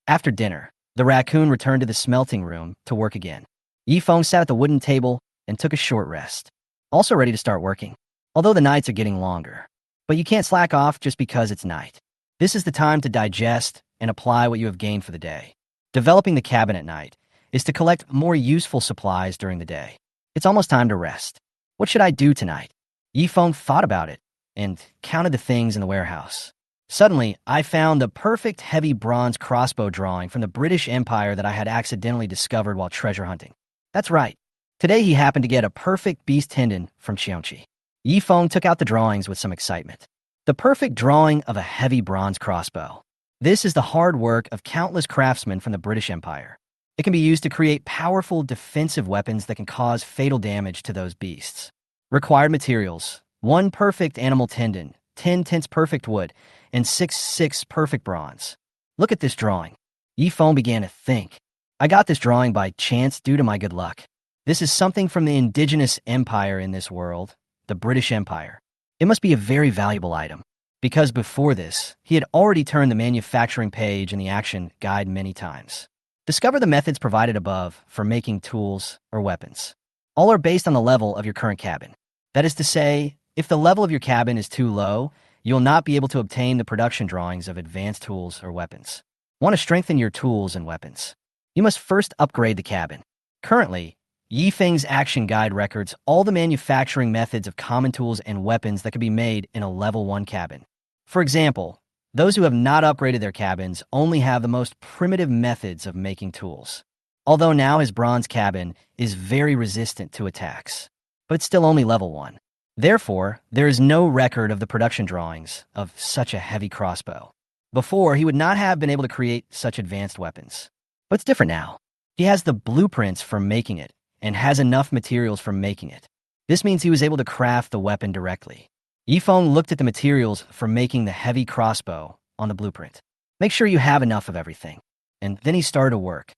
Speaker 1: After dinner, the raccoon returned to the smelting room to work again. Yifeng sat at the wooden table and took a short rest, also ready to start working, although the nights are getting longer. But you can't slack off just because it's night. This is the time to digest and apply what you have gained for the day. Developing the cabin at night is to collect more useful supplies during the day. It's almost time to rest. What should I do tonight? Yifeng thought about it and counted the things in the warehouse. Suddenly, I found the perfect heavy bronze crossbow drawing from the British Empire that I had accidentally discovered while treasure hunting. That's right. Today he happened to get a perfect beast tendon from Cheongchi. Yifeng took out the drawings with some excitement. The perfect drawing of a heavy bronze crossbow. This is the hard work of countless craftsmen from the British Empire. It can be used to create powerful defensive weapons that can cause fatal damage to those beasts. Required materials: 1 perfect animal tendon, 10 tenths perfect wood, and 6 perfect bronze. Look at this drawing. Yifeng began to think. I got this drawing by chance due to my good luck. This is something from the indigenous empire in this world, the British Empire. It must be a very valuable item, because before this, he had already turned the manufacturing page in the action guide many times. Discover the methods provided above for making tools or weapons. All are based on the level of your current cabin. That is to say, if the level of your cabin is too low, you'll not be able to obtain the production drawings of advanced tools or weapons. Want to strengthen your tools and weapons? You must first upgrade the cabin. Currently, Yifeng's action guide records all the manufacturing methods of common tools and weapons that can be made in a level 1 cabin. For example, those who have not upgraded their cabins only have the most primitive methods of making tools. Although now his bronze cabin is very resistant to attacks, but it's still only level 1. Therefore, there is no record of the production drawings of such a heavy crossbow. Before, he would not have been able to create such advanced weapons. But it's different now. He has the blueprints for making it and has enough materials for making it. This means he was able to craft the weapon directly. Yifeng looked at the materials for making the heavy crossbow on the blueprint. Make sure you have enough of everything. And then he started to work.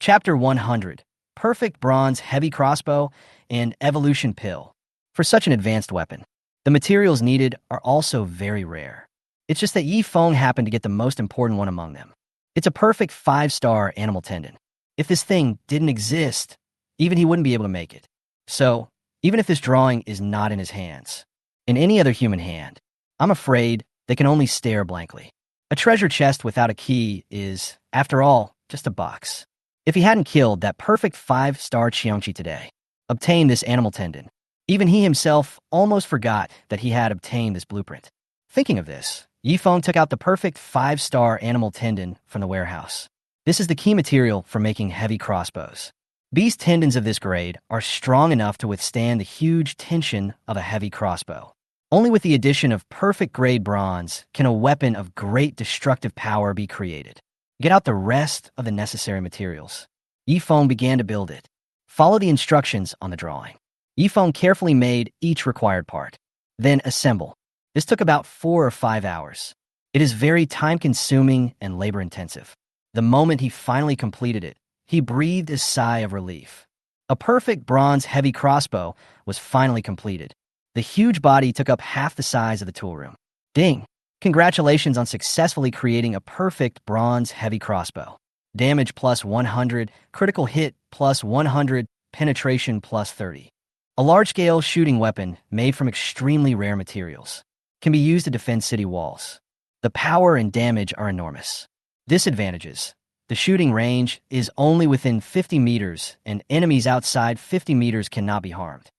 Speaker 1: Chapter 100, Perfect Bronze Heavy Crossbow and Evolution Pill. For such an advanced weapon, the materials needed are also very rare. It's just that Yifeng happened to get the most important one among them. It's a perfect 5-star animal tendon. If this thing didn't exist, even he wouldn't be able to make it. So, even if this drawing is not in his hands, in any other human hand, I'm afraid they can only stare blankly. A treasure chest without a key is, after all, just a box. If he hadn't killed that perfect 5-star Qiangqi today, obtained this animal tendon, even he himself almost forgot that he had obtained this blueprint. Thinking of this, Yifeng took out the perfect 5-star animal tendon from the warehouse. This is the key material for making heavy crossbows. Beast tendons of this grade are strong enough to withstand the huge tension of a heavy crossbow. Only with the addition of perfect grade bronze can a weapon of great destructive power be created. Get out the rest of the necessary materials. Yifeng began to build it. Follow the instructions on the drawing. Yifeng carefully made each required part. Then assemble. This took about 4 or 5 hours. It is very time-consuming and labor-intensive. The moment he finally completed it, he breathed a sigh of relief. A perfect bronze heavy crossbow was finally completed. The huge body took up half the size of the toolroom. Ding! Congratulations on successfully creating a perfect bronze heavy crossbow. Damage plus 100, critical hit plus 100, penetration plus 30. A large-scale shooting weapon made from extremely rare materials. Can be used to defend city walls. The power and damage are enormous. Disadvantages. The shooting range is only within 50 meters, and enemies outside 50 meters cannot be harmed.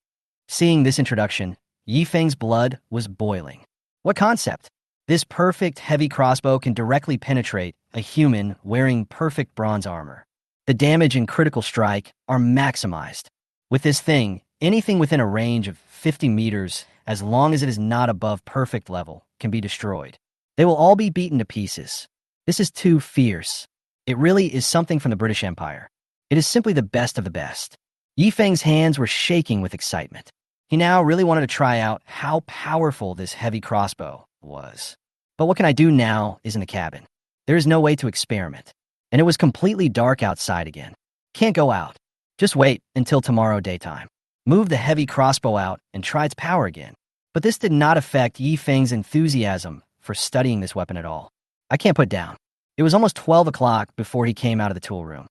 Speaker 1: Seeing this introduction, Yifeng's blood was boiling. What concept? This perfect heavy crossbow can directly penetrate a human wearing perfect bronze armor. The damage and critical strike are maximized. With this thing, anything within a range of 50 meters, as long as it is not above perfect level, can be destroyed. They will all be beaten to pieces. This is too fierce. It really is something from the British Empire. It is simply the best of the best. Yifeng's hands were shaking with excitement. He now really wanted to try out how powerful this heavy crossbow was. But what can I do now is in the cabin. There is no way to experiment. And it was completely dark outside again. Can't go out. Just wait until tomorrow daytime. Move the heavy crossbow out and try its power again. But this did not affect Yifeng's enthusiasm for studying this weapon at all. I can't put down. It was almost 12 o'clock before he came out of the tool room.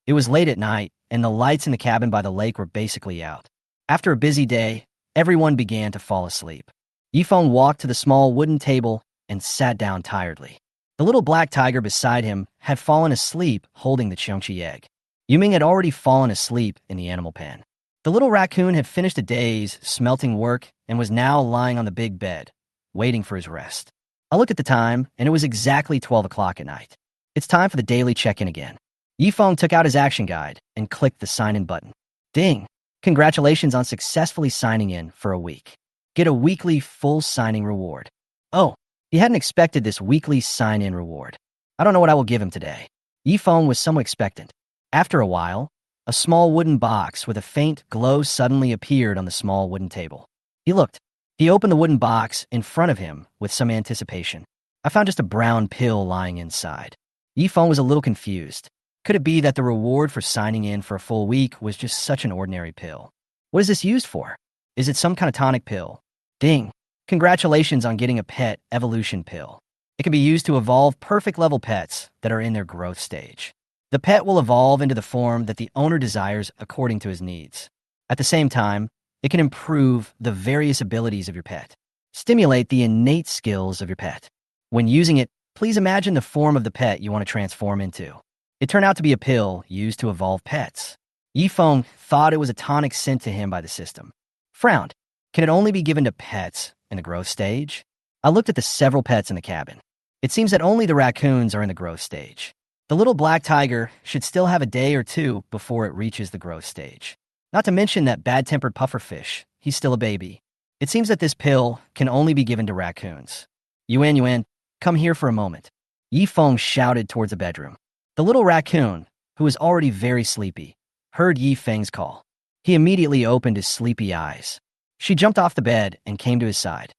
Speaker 1: It was late at night, and the lights in the cabin by the lake were basically out. After a busy day, everyone began to fall asleep. Yifeng walked to the small wooden table and sat down tiredly. The little black tiger beside him had fallen asleep holding the Qiangqi egg. Yuming had already fallen asleep in the animal pen. The little raccoon had finished a day's smelting work and was now lying on the big bed, waiting for his rest. I looked at the time, and it was exactly 12 o'clock at night. It's time for the daily check-in again. Yifeng took out his action guide and clicked the sign-in button. Ding! Congratulations on successfully signing in for a week. Get a weekly full signing reward. Oh, he hadn't expected this weekly sign-in reward. I don't know what I will give him today. Yifeng was somewhat expectant. After a while, a small wooden box with a faint glow suddenly appeared on the small wooden table. He looked. He opened the wooden box in front of him with some anticipation. I found just a brown pill lying inside. Yifeng was a little confused. Could it be that the reward for signing in for a full week was just such an ordinary pill? What is this used for? Is it some kind of tonic pill? Ding! Congratulations on getting a pet evolution pill. It can be used to evolve perfect level pets that are in their growth stage. The pet will evolve into the form that the owner desires according to his needs. At the same time, it can improve the various abilities of your pet. Stimulate the innate skills of your pet. When using it, please imagine the form of the pet you want to transform into. It turned out to be a pill used to evolve pets. Yifeng thought it was a tonic sent to him by the system. Frowned. Can it only be given to pets in the growth stage? I looked at the several pets in the cabin. It seems that only the raccoons are in the growth stage. The little black tiger should still have a day or two before it reaches the growth stage. Not to mention that bad-tempered pufferfish, he's still a baby. It seems that this pill can only be given to raccoons. Yuan, come here for a moment. Yifeng shouted towards the bedroom. The little raccoon, who was already very sleepy, heard Yifeng's call. He immediately opened his sleepy eyes. She jumped off the bed and came to his side.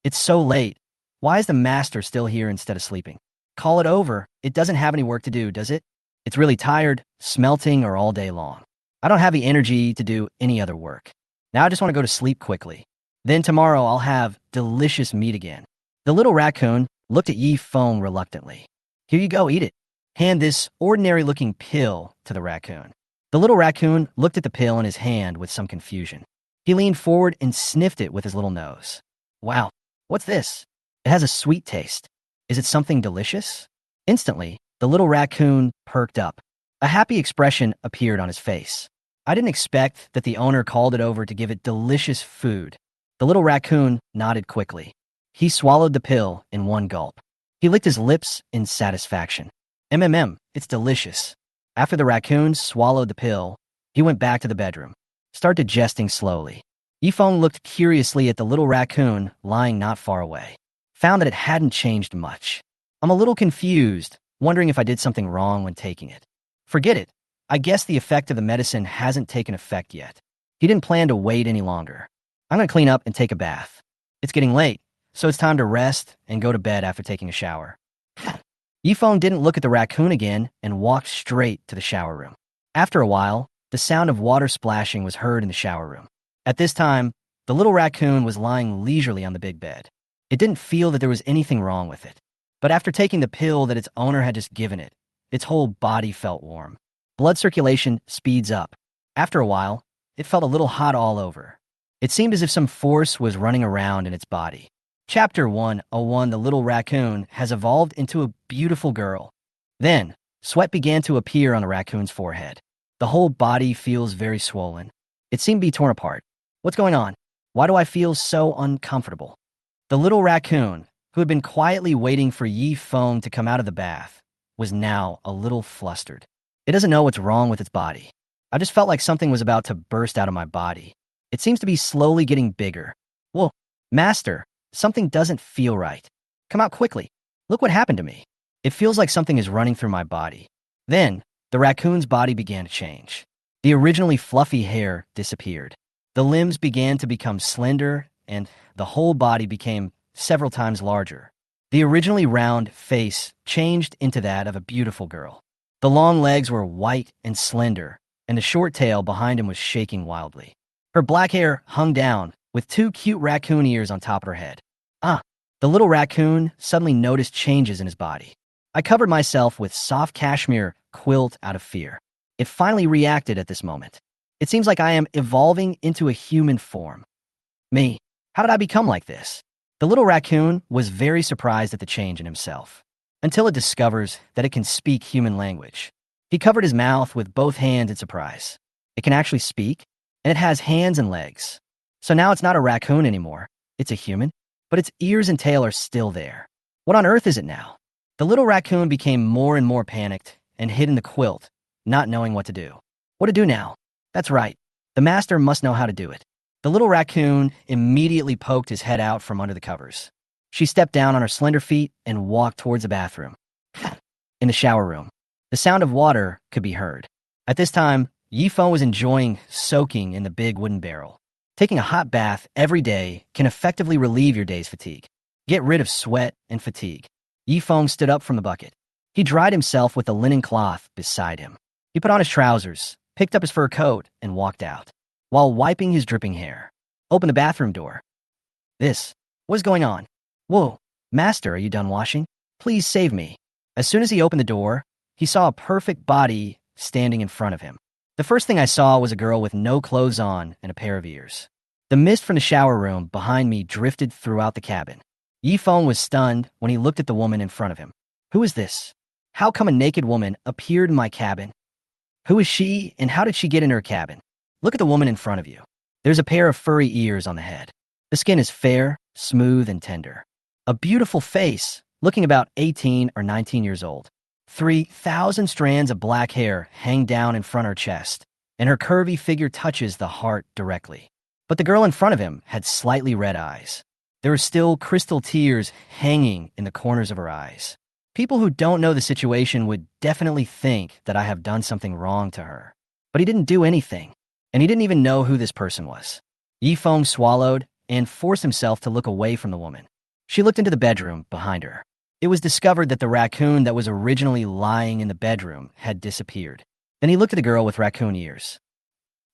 Speaker 1: It's so late. Why is the master still here instead of sleeping? Call it over. It doesn't have any work to do, does it? It's really tired, smelting, or all day long. I don't have the energy to do any other work. Now I just want to go to sleep quickly. Then tomorrow I'll have delicious meat again. The little raccoon looked at Yifeng reluctantly. Here you go, eat it. Hand this ordinary-looking pill to the raccoon. The little raccoon looked at the pill in his hand with some confusion. He leaned forward and sniffed it with his little nose. Wow, what's this? It has a sweet taste. Is it something delicious? Instantly, the little raccoon perked up. A happy expression appeared on his face. I didn't expect that the owner called it over to give it delicious food. The little raccoon nodded quickly. He swallowed the pill in one gulp. He licked his lips in satisfaction. It's delicious. After the raccoon swallowed the pill, he went back to the bedroom, started digesting slowly. Yifeng looked curiously at the little raccoon lying not far away, found that it hadn't changed much. I'm a little confused, wondering if I did something wrong when taking it. Forget it. I guess the effect of the medicine hasn't taken effect yet. He didn't plan to wait any longer. I'm going to clean up and take a bath. It's getting late, so it's time to rest and go to bed after taking a shower. Yifeng didn't look at the raccoon again and walked straight to the shower room. After a while, the sound of water splashing was heard in the shower room. At this time, the little raccoon was lying leisurely on the big bed. It didn't feel that there was anything wrong with it. But after taking the pill that its owner had just given it, its whole body felt warm. Blood circulation speeds up. After a while, it felt a little hot all over. It seemed as if some force was running around in its body. Chapter 101 The Little Raccoon has evolved into a beautiful girl. Then, sweat began to appear on the raccoon's forehead. The whole body feels very swollen. It seemed to be torn apart. What's going on? Why do I feel so uncomfortable? The little raccoon, who had been quietly waiting for Yifeng to come out of the bath, was now a little flustered. It doesn't know what's wrong with its body. I just felt like something was about to burst out of my body. It seems to be slowly getting bigger. Whoa, master, something doesn't feel right. Come out quickly. Look what happened to me. It feels like something is running through my body. Then, the raccoon's body began to change. The originally fluffy hair disappeared. The limbs began to become slender, and the whole body became several times larger. The originally round face changed into that of a beautiful girl. The long legs were white and slender, and the short tail behind him was shaking wildly. Her black hair hung down, with two cute raccoon ears on top of her head. The little raccoon suddenly noticed changes in his body. I covered myself with soft cashmere quilt out of fear. It finally reacted at this moment. It seems like I am evolving into a human form. Me, how did I become like this? The little raccoon was very surprised at the change in himself, until it discovers that it can speak human language. He covered his mouth with both hands in surprise. It can actually speak, and it has hands and legs. So now it's not a raccoon anymore. It's a human, but its ears and tail are still there. What on earth is it now? The little raccoon became more and more panicked and hid in the quilt, not knowing what to do. What to do now? That's right. The master must know how to do it. The little raccoon immediately poked his head out from under the covers. She stepped down on her slender feet and walked towards the bathroom. In the shower room, the sound of water could be heard. At this time, Yifeng was enjoying soaking in the big wooden barrel. Taking a hot bath every day can effectively relieve your day's fatigue. Get rid of sweat and fatigue. Yifeng stood up from the bucket. He dried himself with a linen cloth beside him. He put on his trousers, picked up his fur coat, and walked out, while wiping his dripping hair. Opened the bathroom door. What's going on? Whoa, master, are you done washing? Please save me. As soon as he opened the door, he saw a perfect body standing in front of him. The first thing I saw was a girl with no clothes on and a pair of ears. The mist from the shower room behind me drifted throughout the cabin. Yifeng was stunned when he looked at the woman in front of him. Who is this? How come a naked woman appeared in my cabin? Who is she, and how did she get in her cabin? Look at the woman in front of you. There's a pair of furry ears on the head. The skin is fair, smooth, and tender. A beautiful face, looking about 18 or 19 years old. 3,000 strands of black hair hang down in front of her chest, and her curvy figure touches the heart directly. But the girl in front of him had slightly red eyes. There were still crystal tears hanging in the corners of her eyes. People who don't know the situation would definitely think that I have done something wrong to her. But he didn't do anything, and he didn't even know who this person was. Yifeng swallowed and forced himself to look away from the woman. She looked into the bedroom behind her. It was discovered that the raccoon that was originally lying in the bedroom had disappeared. Then he looked at the girl with raccoon ears.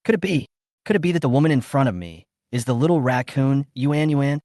Speaker 1: Could it be? Could it be that the woman in front of me is the little raccoon, Yuan?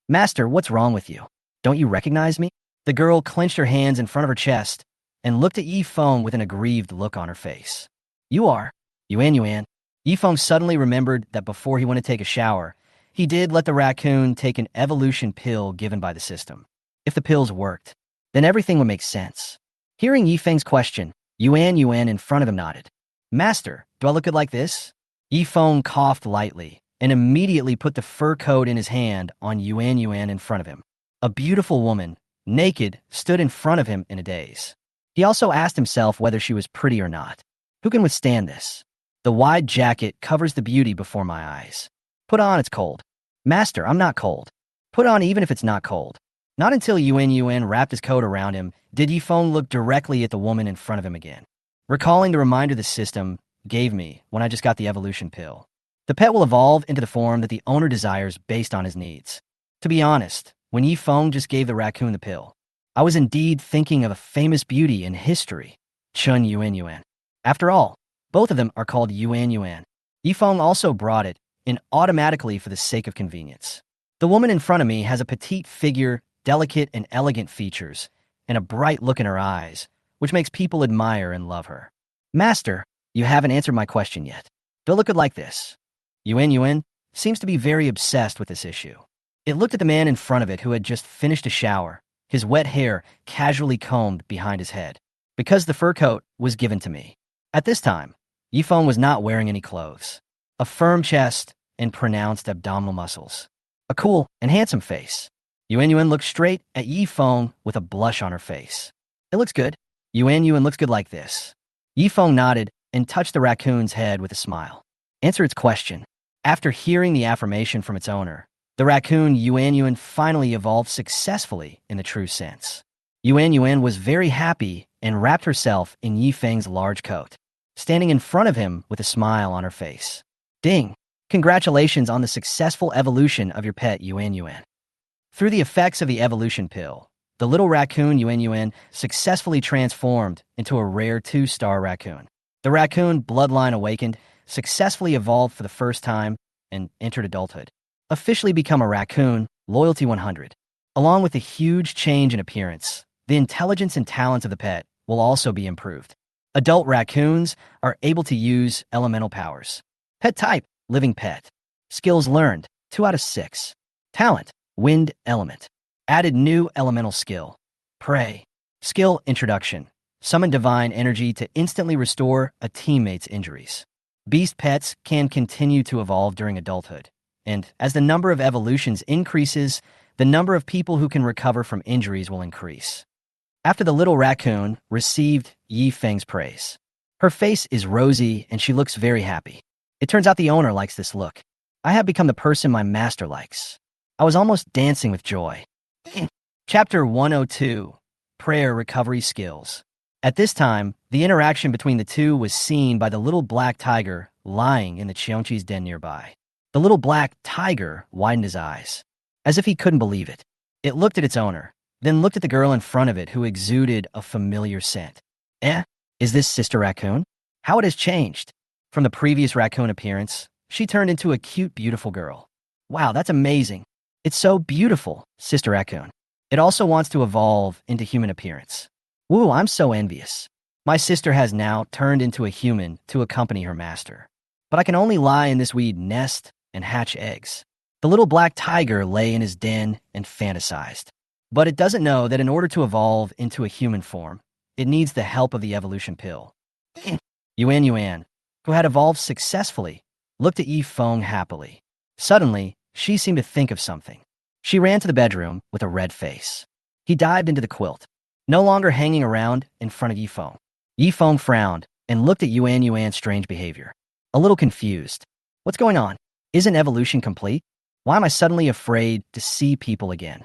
Speaker 1: Master, what's wrong with you? Don't you recognize me? The girl clenched her hands in front of her chest and looked at Yifeng with an aggrieved look on her face. You are? Yuan. Yifeng suddenly remembered that before he went to take a shower, he did let the raccoon take an evolution pill given by the system. If the pills worked, then everything would make sense. Hearing Yifeng's question, Yuan in front of him nodded. Master, do I look good like this? Yifeng coughed lightly and immediately put the fur coat in his hand on Yuan in front of him. A beautiful woman, naked, stood in front of him in a daze. He also asked himself whether she was pretty or not. Who can withstand this? The wide jacket covers the beauty before my eyes. Put on, it's cold. Master, I'm not cold. Put on even if it's not cold. Not until Yuan wrapped his coat around him did Yifeng look directly at the woman in front of him again, recalling the reminder the system gave me when I just got the evolution pill. The pet will evolve into the form that the owner desires based on his needs. To be honest, when Yifeng just gave the raccoon the pill, I was indeed thinking of a famous beauty in history, Chun Yuan. After all, both of them are called Yuan. Yifeng also brought it in automatically for the sake of convenience. The woman in front of me has a petite figure, delicate and elegant features, and a bright look in her eyes, which makes people admire and love her. Master, you haven't answered my question yet. Do I look good like this? Yuan seems to be very obsessed with this issue. It looked at the man in front of it who had just finished a shower, his wet hair casually combed behind his head, because the fur coat was given to me. At this time, Yifeng was not wearing any clothes. A firm chest and pronounced abdominal muscles. A cool and handsome face. Yuan looked straight at Yifeng with a blush on her face. It looks good. Yuan looks good like this. Yifeng nodded and touched the raccoon's head with a smile. Answer its question. After hearing the affirmation from its owner, the raccoon Yuan finally evolved successfully in the true sense. Yuan was very happy and wrapped herself in Yifeng's large coat, standing in front of him with a smile on her face. Ding! Congratulations on the successful evolution of your pet Yuan. Through the effects of the evolution pill, the little raccoon Yuan successfully transformed into a rare 2-star raccoon. The raccoon bloodline awakened, successfully evolved for the first time, and entered adulthood. Officially become a raccoon, loyalty 100. Along with a huge change in appearance, the intelligence and talents of the pet will also be improved. Adult raccoons are able to use elemental powers. Pet type, living pet. Skills learned, 2 out of 6. Talent, wind element. Added new elemental skill, prey. Skill introduction, summon divine energy to instantly restore a teammate's injuries. Beast pets can continue to evolve during adulthood, and as the number of evolutions increases, the number of people who can recover from injuries will increase. After the little raccoon received Yifeng's praise, her face is rosy and she looks very happy. It turns out the owner likes this look. I have become the person my master likes. I was almost dancing with joy. Chapter 102, Prayer Recovery Skills. At this time, the interaction between the two was seen by the little black tiger lying in the Cheonchi's den nearby. The little black tiger widened his eyes, as if he couldn't believe it. It looked at its owner, then looked at the girl in front of it who exuded a familiar scent. Eh? Is this Sister Raccoon? How it has changed. From the previous raccoon appearance, she turned into a cute, beautiful girl. Wow, that's amazing. It's so beautiful, Sister Raccoon. It also wants to evolve into human appearance. Woo, I'm so envious. My sister has now turned into a human to accompany her master. But I can only lie in this weed nest and hatch eggs. The little black tiger lay in his den and fantasized. But it doesn't know that in order to evolve into a human form, it needs the help of the evolution pill. Yuan, who had evolved successfully, looked at Yi Feng happily. Suddenly, she seemed to think of something. She ran to the bedroom with a red face. He dived into the quilt, no longer hanging around in front of Yi Feng. Yi Feng frowned and looked at Yuan's strange behavior. A little confused. What's going on? Isn't evolution complete? Why am I suddenly afraid to see people again?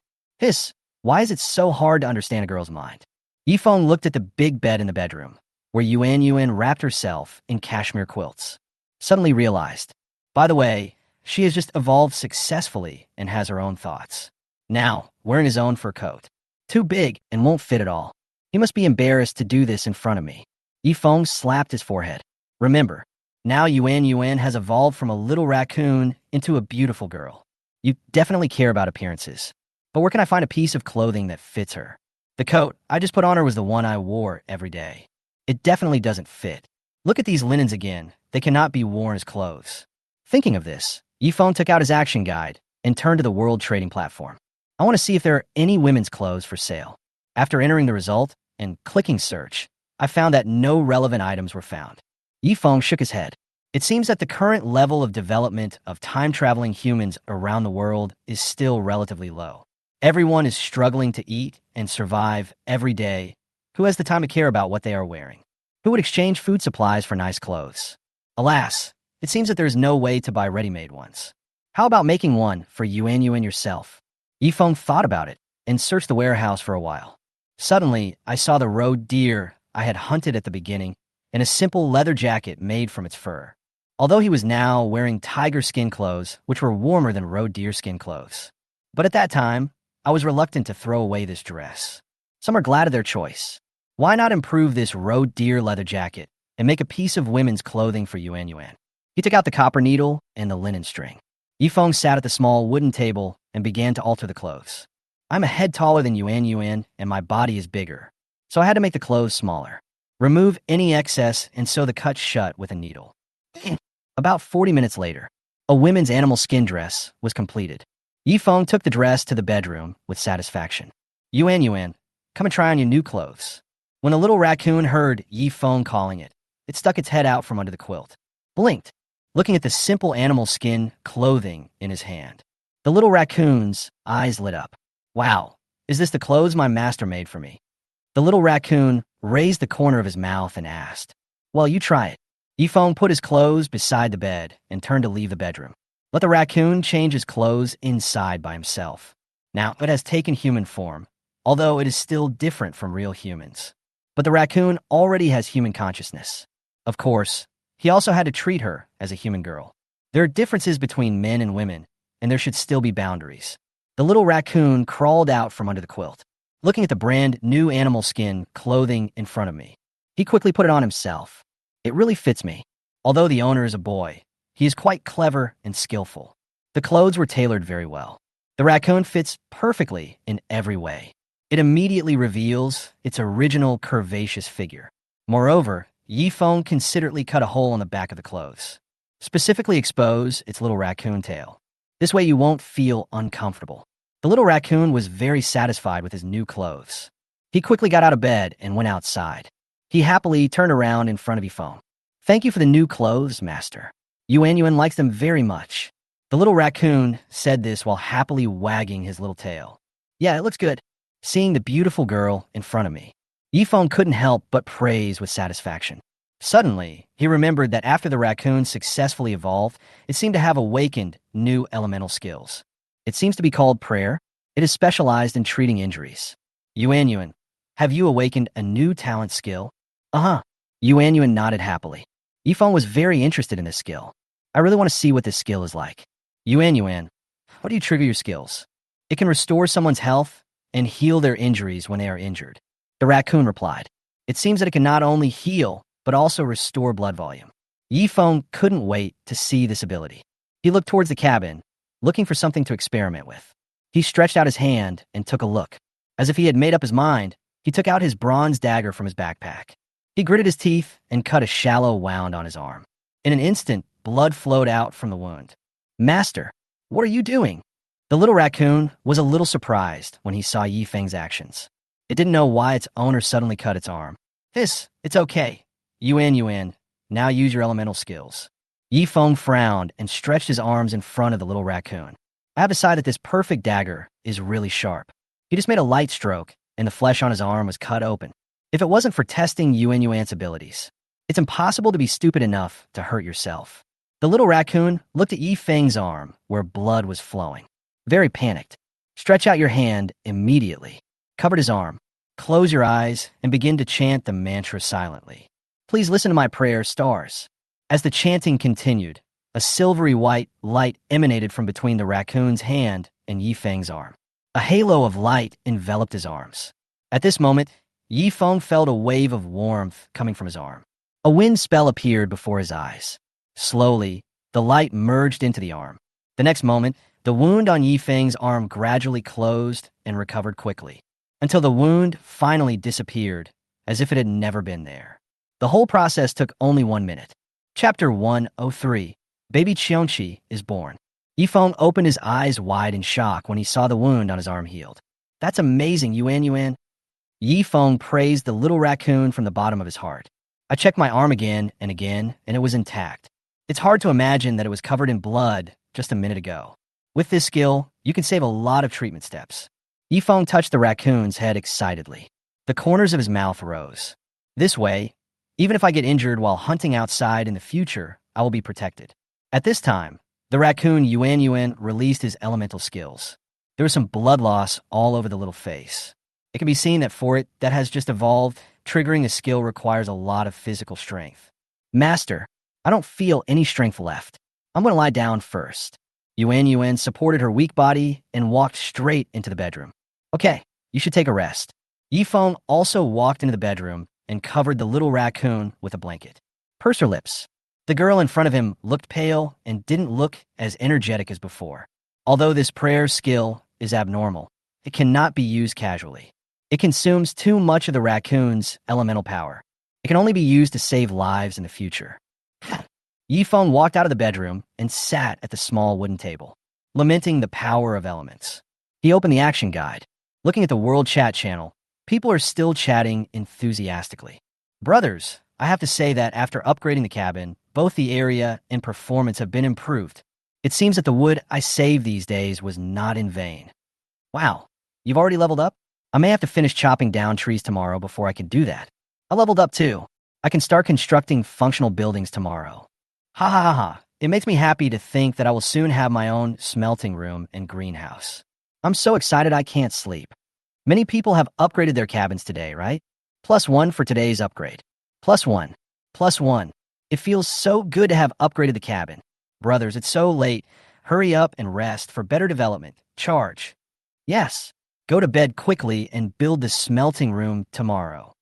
Speaker 1: Why is it so hard to understand a girl's mind? Yi Feng looked at the big bed in the bedroom, where Yuan wrapped herself in cashmere quilts. Suddenly realized, by the way, she has just evolved successfully and has her own thoughts. Now, wearing his own fur coat. Too big and won't fit at all. He must be embarrassed to do this in front of me. Yi Feng slapped his forehead. Remember, now Yuan has evolved from a little raccoon into a beautiful girl. You definitely care about appearances. But where can I find a piece of clothing that fits her? The coat I just put on her was the one I wore every day. It definitely doesn't fit. Look at these linens again. They cannot be worn as clothes. Thinking of this, Yi Feng took out his action guide and turned to the world trading platform. I want to see if there are any women's clothes for sale. After entering the result and clicking search, I found that no relevant items were found. Yi Feng shook his head. It seems that the current level of development of time-traveling humans around the world is still relatively low. Everyone is struggling to eat and survive every day. Who has the time to care about what they are wearing? Who would exchange food supplies for nice clothes? Alas, it seems that there is no way to buy ready-made ones. How about making one for Yuan yourself? Yi Feng thought about it and searched the warehouse for a while. Suddenly, I saw the roe deer I had hunted at the beginning in a simple leather jacket made from its fur. Although he was now wearing tiger skin clothes, which were warmer than roe deer skin clothes. But at that time, I was reluctant to throw away this dress. Some are glad of their choice. Why not improve this roe deer leather jacket and make a piece of women's clothing for Yuan? He took out the copper needle and the linen string. Yi Feng sat at the small wooden table and began to alter the clothes. I'm a head taller than Yuan and my body is bigger, so I had to make the clothes smaller. Remove any excess and sew the cut shut with a needle. About 40 minutes later, a women's animal skin dress was completed. Yi Feng took the dress to the bedroom with satisfaction. Yuan, come and try on your new clothes. When the little raccoon heard Yi Feng calling it, it stuck its head out from under the quilt, blinked, looking at the simple animal skin clothing in his hand. The little raccoon's eyes lit up. Wow, is this the clothes my master made for me? The little raccoon raised the corner of his mouth and asked, well, you try it. Yi Feng put his clothes beside the bed and turned to leave the bedroom. Let the raccoon change his clothes inside by himself. Now, it has taken human form, although it is still different from real humans. But the raccoon already has human consciousness. Of course, he also had to treat her as a human girl. There are differences between men and women, and there should still be boundaries. The little raccoon crawled out from under the quilt, looking at the brand new animal skin clothing in front of me. He quickly put it on himself. It really fits me. Although the owner is a boy, he is quite clever and skillful. The clothes were tailored very well. The raccoon fits perfectly in every way. It immediately reveals its original curvaceous figure. Moreover, Yi Feng considerately cut a hole in the back of the clothes. Specifically expose its little raccoon tail. This way you won't feel uncomfortable. The little raccoon was very satisfied with his new clothes. He quickly got out of bed and went outside. He happily turned around in front of Yi Feng. Thank you for the new clothes, master. Yuan likes them very much. The little raccoon said this while happily wagging his little tail. Yeah, it looks good. Seeing the beautiful girl in front of me, Yi Feng couldn't help but praise with satisfaction. Suddenly, he remembered that after the raccoon successfully evolved, it seemed to have awakened new elemental skills. It seems to be called prayer. It is specialized in treating injuries. Yuan, have you awakened a new talent skill? Uh-huh. Yuan nodded happily. Yi Feng was very interested in this skill. I really want to see what this skill is like. Yuan, how do you trigger your skills? It can restore someone's health and heal their injuries when they are injured. The raccoon replied, "It seems that it can not only heal, but also restore blood volume." Yifeng couldn't wait to see this ability. He looked towards the cabin, looking for something to experiment with. He stretched out his hand and took a look. As if he had made up his mind, he took out his bronze dagger from his backpack. He gritted his teeth and cut a shallow wound on his arm. In an instant, blood flowed out from the wound. "Master, what are you doing?" The little raccoon was a little surprised when he saw Yifeng's actions. It didn't know why its owner suddenly cut its arm. It's okay. Yuan, now use your elemental skills." Yifeng frowned and stretched his arms in front of the little raccoon. "I have decided that this perfect dagger is really sharp." He just made a light stroke, and the flesh on his arm was cut open. If it wasn't for testing Yuan's abilities, it's impossible to be stupid enough to hurt yourself. The little raccoon looked at Yifeng's arm, where blood was flowing. Very panicked. "Stretch out your hand immediately." Covered his arm. "Close your eyes and begin to chant the mantra silently. Please listen to my prayer, stars." As the chanting continued, a silvery white light emanated from between the raccoon's hand and Yifeng's arm. A halo of light enveloped his arms. At this moment, Yifeng felt a wave of warmth coming from his arm. A wind spell appeared before his eyes. Slowly, the light merged into the arm. The next moment, the wound on Yifeng's arm gradually closed and recovered quickly, until the wound finally disappeared, as if it had never been there. The whole process took only 1 minute. Chapter 103. Baby Qiongqi is born. Yifeng opened his eyes wide in shock when he saw the wound on his arm healed. "That's amazing, Yuan. Yifeng praised the little raccoon from the bottom of his heart. "I checked my arm again, and it was intact. It's hard to imagine that it was covered in blood just a minute ago. With this skill, you can save a lot of treatment steps." Yifeng touched the raccoon's head excitedly. The corners of his mouth rose. "This way, even if I get injured while hunting outside in the future, I will be protected." At this time, the raccoon Yuan released his elemental skills. There was some blood loss all over the little face. It can be seen that for it that has just evolved, triggering a skill requires a lot of physical strength. "Master, I don't feel any strength left. I'm going to lie down first." Yuan supported her weak body and walked straight into the bedroom. "Okay, you should take a rest." Yifeng also walked into the bedroom and covered the little raccoon with a blanket. Pursed her lips. The girl in front of him looked pale and didn't look as energetic as before. Although this prayer skill is abnormal, it cannot be used casually. It consumes too much of the raccoon's elemental power. It can only be used to save lives in the future. Yifeng walked out of the bedroom and sat at the small wooden table, lamenting the power of elements. He opened the action guide. Looking at the world chat channel, people are still chatting enthusiastically. "Brothers, I have to say that after upgrading the cabin, both the area and performance have been improved. It seems that the wood I saved these days was not in vain." "Wow, you've already leveled up? I may have to finish chopping down trees tomorrow before I can do that. I leveled up too. I can start constructing functional buildings tomorrow. Ha ha ha ha. It makes me happy to think that I will soon have my own smelting room and greenhouse. I'm so excited I can't sleep." Many people have upgraded their cabins today, right? +1 for today's upgrade. +1. +1. It feels so good to have upgraded the cabin. Brothers, it's so late. Hurry up and rest for better development. Charge. Yes. Go to bed quickly and build the smelting room tomorrow.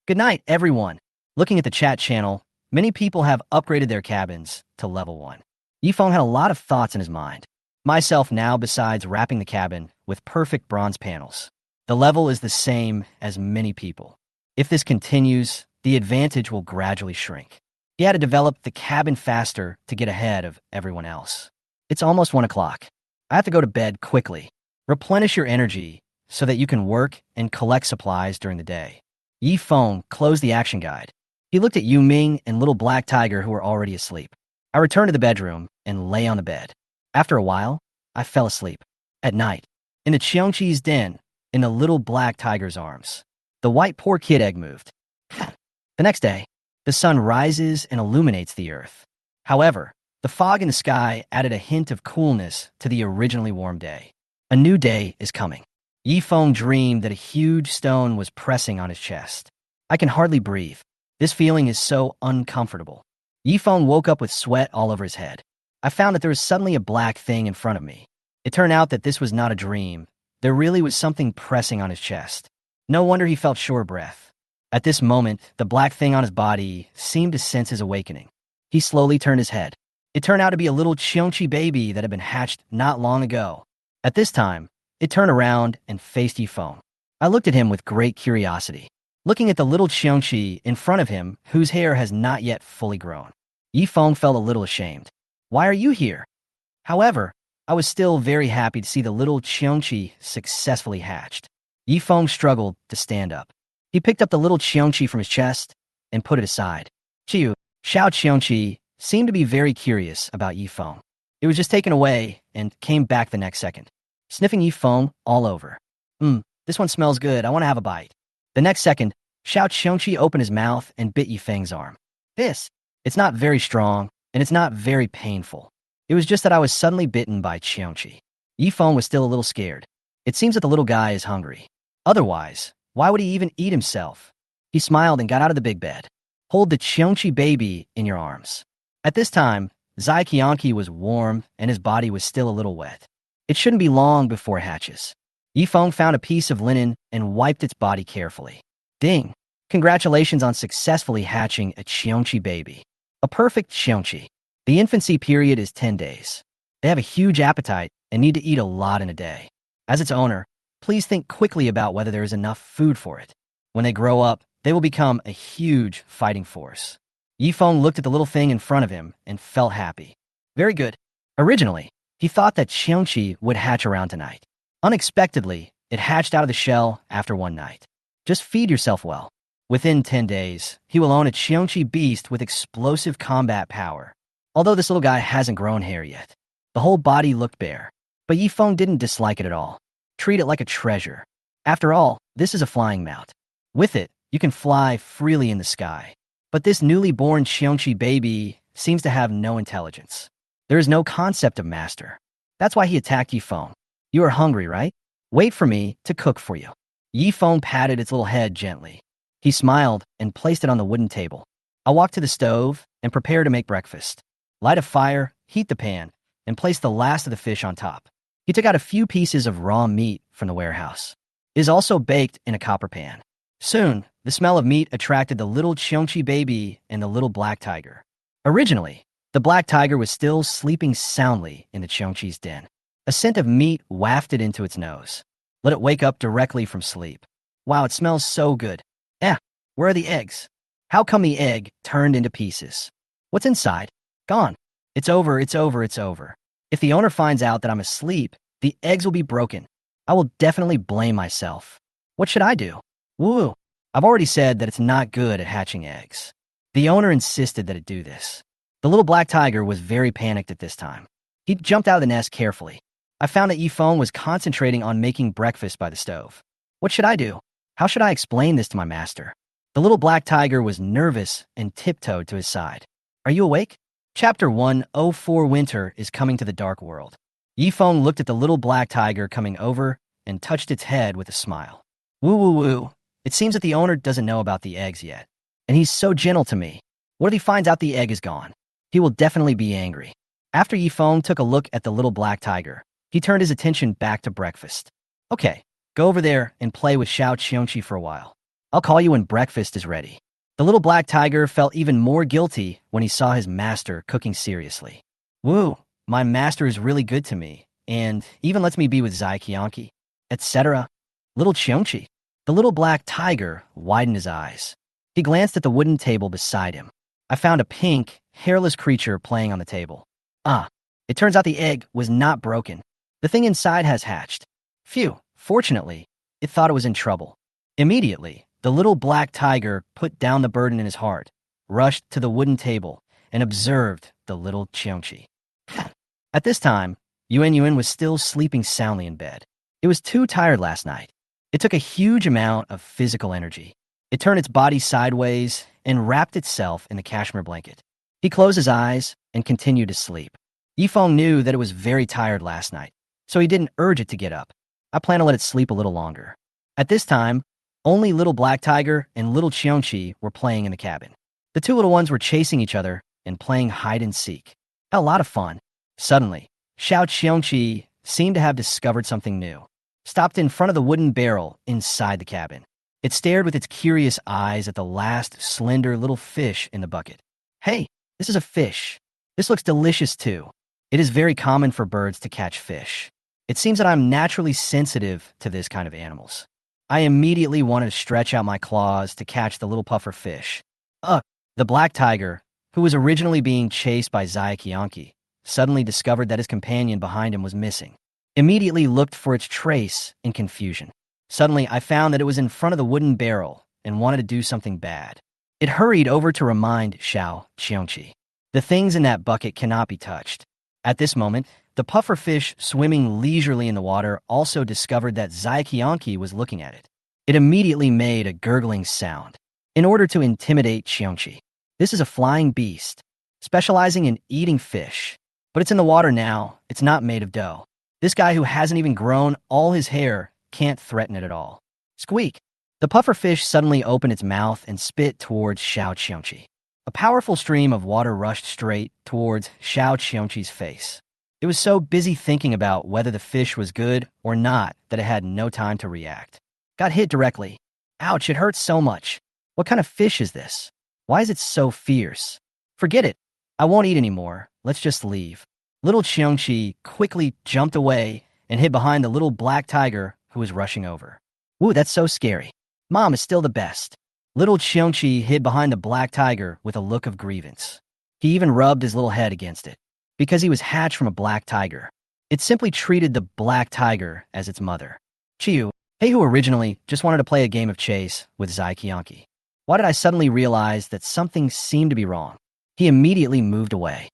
Speaker 1: Good night, everyone. Looking at the chat channel, many people have upgraded their cabins to level 1. Yifeng had a lot of thoughts in his mind. Myself now, besides wrapping the cabin with perfect bronze panels. The level is the same as many people. If this continues, the advantage will gradually shrink. He had to develop the cabin faster to get ahead of everyone else. It's almost 1 o'clock. I have to go to bed quickly. Replenish your energy so that you can work and collect supplies during the day. Yifeng closed the action guide. He looked at Yu Ming and Little Black Tiger, who were already asleep. I returned to the bedroom and lay on the bed. After a while, I fell asleep. At night, in the Qiongqi's den, in the Little Black Tiger's arms, the white poor kid egg moved. The next day, the sun rises and illuminates the earth. However, the fog in the sky added a hint of coolness to the originally warm day. A new day is coming. Yifeng dreamed that a huge stone was pressing on his chest. I can hardly breathe. This feeling is so uncomfortable. Yifeng woke up with sweat all over his head. I found that there was suddenly a black thing in front of me. It turned out that this was not a dream, There really was something pressing on his chest. No wonder he felt short of breath. At this moment, the black thing on his body seemed to sense his awakening. He slowly turned his head. It turned out to be a little Cheonchi baby that had been hatched not long ago. At this time, it turned around and faced Yifeng. I looked at him with great curiosity, looking at the little Cheonchi in front of him whose hair has not yet fully grown. Yifeng felt a little ashamed. Why are you here? However, I was still very happy to see the little Cheonchi successfully hatched. Yifeng struggled to stand up. He picked up the little Cheonchi from his chest and put it aside. Xiao Cheonchi seemed to be very curious about Yifeng. It was just taken away and came back the next second, sniffing Yifeng all over. This one smells good. I want to have a bite. The next second, Xiao Cheonchi opened his mouth and bit Yifeng's arm. It's not very strong, and it's not very painful. It was just that I was suddenly bitten by Cheonchi. Yifeng was still a little scared. It seems that the little guy is hungry. Otherwise, why would he even eat himself? He smiled and got out of the big bed. Hold the Cheonchi baby in your arms. At this time, Zai Qianqi was warm and his body was still a little wet. It shouldn't be long before it hatches. Yifeng found a piece of linen and wiped its body carefully. Ding! Congratulations on successfully hatching a Cheonchi baby. A perfect Cheonchi. The infancy period is 10 days. They have a huge appetite and need to eat a lot in a day. As its owner, please think quickly about whether there is enough food for it. When they grow up, they will become a huge fighting force. Yifeng looked at the little thing in front of him and felt happy. Very good. Originally, he thought that Cheonchi would hatch around tonight. Unexpectedly, it hatched out of the shell after one night. Just feed yourself well. Within 10 days, he will own a Cheonchi beast with explosive combat power. Although this little guy hasn't grown hair yet, the whole body looked bare. But Yifeng didn't dislike it at all. Treat it like a treasure. After all, this is a flying mount. With it, you can fly freely in the sky. But this newly born Cheonchi baby seems to have no intelligence. There is no concept of master. That's why he attacked Yifeng. You are hungry, right? Wait for me to cook for you. Yifeng patted its little head gently. He smiled and placed it on the wooden table. I walked to the stove and prepared to make breakfast. Light a fire, heat the pan, and place the last of the fish on top. He took out a few pieces of raw meat from the warehouse. It is also baked in a copper pan. Soon, the smell of meat attracted the little Cheonchi baby and the little black tiger. Originally, the black tiger was still sleeping soundly in the Cheonchi's den. A scent of meat wafted into its nose. Let it wake up directly from sleep. Wow, it smells so good. Where are the eggs? How come the egg turned into pieces? What's inside? Gone. It's over. If the owner finds out that I'm asleep, the eggs will be broken. I will definitely blame myself. What should I do? Woo! I've already said that it's not good at hatching eggs. The owner insisted that it do this. The little black tiger was very panicked at this time. He jumped out of the nest carefully. I found that Yifeng was concentrating on making breakfast by the stove. What should I do? How should I explain this to my master? The little black tiger was nervous and tiptoed to his side. Are you awake? Chapter 104 Winter is coming to the dark world. Yifeng looked at the little black tiger coming over and touched its head with a smile. Woo. It seems that the owner doesn't know about the eggs yet. And he's so gentle to me. What if he finds out the egg is gone? He will definitely be angry. After Yifeng took a look at the little black tiger, he turned his attention back to breakfast. Okay, go over there and play with Xiao Cheonchi for a while. I'll call you when breakfast is ready. The little black tiger felt even more guilty when he saw his master cooking seriously. Woo, my master is really good to me, and even lets me be with Zai Qianqi, etc. Little Cheonchi. The little black tiger widened his eyes. He glanced at the wooden table beside him. I found a pink, hairless creature playing on the table. It turns out the egg was not broken. The thing inside has hatched. Phew, fortunately, it thought it was in trouble. Immediately, the little black tiger put down the burden in his heart, rushed to the wooden table, and observed the little Cheonchi. At this time, Yuan was still sleeping soundly in bed. It was too tired last night. It took a huge amount of physical energy. It turned its body sideways and wrapped itself in the cashmere blanket. He closed his eyes and continued to sleep. Yifeng knew that it was very tired last night, so he didn't urge it to get up. I plan to let it sleep a little longer. At this time, only little black tiger and little Cheonchi were playing in the cabin. The two little ones were chasing each other and playing hide and seek. Had a lot of fun. Suddenly, Xiao Cheonchi seemed to have discovered something new. stopped in front of the wooden barrel inside the cabin. It stared with its curious eyes at the last slender little fish in the bucket. Hey, this is a fish. This looks delicious too. It is very common for birds to catch fish. It seems that I'm naturally sensitive to this kind of animals. I immediately wanted to stretch out my claws to catch the little puffer fish. The black tiger, who was originally being chased by Zayakyanki, suddenly discovered that his companion behind him was missing. Immediately looked for its trace in confusion. Suddenly, I found that it was in front of the wooden barrel and wanted to do something bad. It hurried over to remind Xiao Qiongqi. The things in that bucket cannot be touched. At this moment, the puffer fish swimming leisurely in the water also discovered that Zayakyanki was looking at it. It immediately made a gurgling sound in order to intimidate Qiongqi. This is a flying beast, specializing in eating fish. But it's in the water now, it's not made of dough. This guy who hasn't even grown all his hair can't threaten it at all. Squeak! The puffer fish suddenly opened its mouth and spit towards Xiao Qiongqi. A powerful stream of water rushed straight towards Xiao Qiongqi's face. It was so busy thinking about whether the fish was good or not that it had no time to react. Got hit directly. Ouch, it hurts so much. What kind of fish is this? Why is it so fierce? Forget it. I won't eat anymore. Let's just leave. Little Qiongqi quickly jumped away and hid behind the little black tiger who was rushing over. Ooh, that's so scary. Mom is still the best. Little Qiongqi hid behind the black tiger with a look of grievance. He even rubbed his little head against it. Because he was hatched from a black tiger, it simply treated the black tiger as its mother. Chiyu, hey, who originally just wanted to play a game of chase with Zayakyanki. Why did I suddenly realize that something seemed to be wrong? He immediately moved away.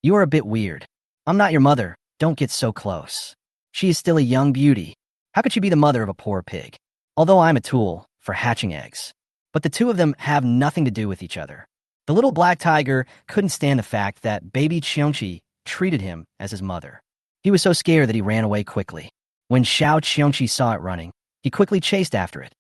Speaker 1: You are a bit weird. I'm not your mother. Don't get so close. She is still a young beauty. How could she be the mother of a poor pig? Although I'm a tool for hatching eggs. But the two of them have nothing to do with each other. The little black tiger couldn't stand the fact that baby Qiongqi treated him as his mother. He was so scared that he ran away quickly. When Xiao Qiongqi saw it running, he quickly chased after it.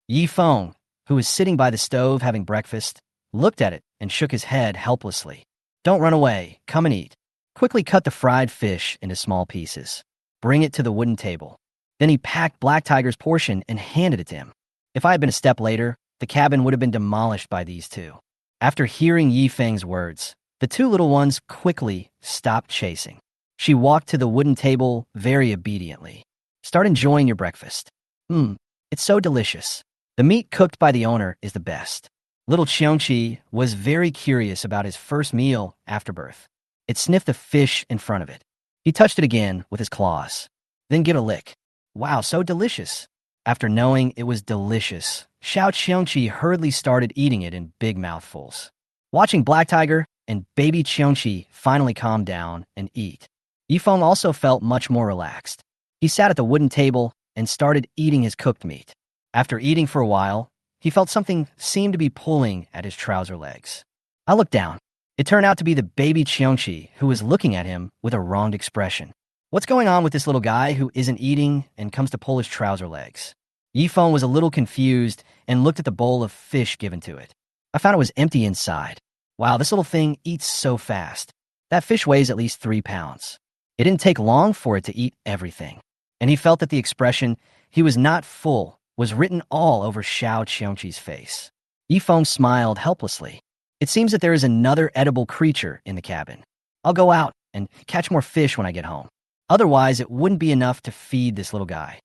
Speaker 1: Yi Feng, who was sitting by the stove having breakfast, looked at it and shook his head helplessly. Don't run away. Come and eat. Quickly cut the fried fish into small pieces. Bring it to the wooden table. Then he packed Black Tiger's portion and handed it to him. If I had been a step later, the cabin would have been demolished by these two. After hearing Yi Feng's words, the two little ones quickly stopped chasing. She walked to the wooden table very obediently. Start enjoying your breakfast. It's so delicious. The meat cooked by the owner is the best. Little Qiongqi was very curious about his first meal after birth. It sniffed the fish in front of it. He touched it again with his claws. Then gave it a lick. Wow, so delicious. After knowing it was delicious, Xiao Qiongqi hurriedly started eating it in big mouthfuls. Watching Black Tiger and baby Qiongqi finally calm down and eat, Yifeng also felt much more relaxed. He sat at the wooden table and started eating his cooked meat. After eating for a while, he felt something seemed to be pulling at his trouser legs. I looked down. It turned out to be the baby Qiongqi who was looking at him with a wronged expression. What's going on with this little guy who isn't eating and comes to pull his trouser legs? Yifeng was a little confused and looked at the bowl of fish given to it. I found it was empty inside. Wow, this little thing eats so fast. That fish weighs at least 3 pounds. It didn't take long for it to eat everything. And he felt that the expression, he was not full, was written all over Xiao Qiongqi's face. Yifeng smiled helplessly. It seems that there is another edible creature in the cabin. I'll go out and catch more fish when I get home. Otherwise, it wouldn't be enough to feed this little guy.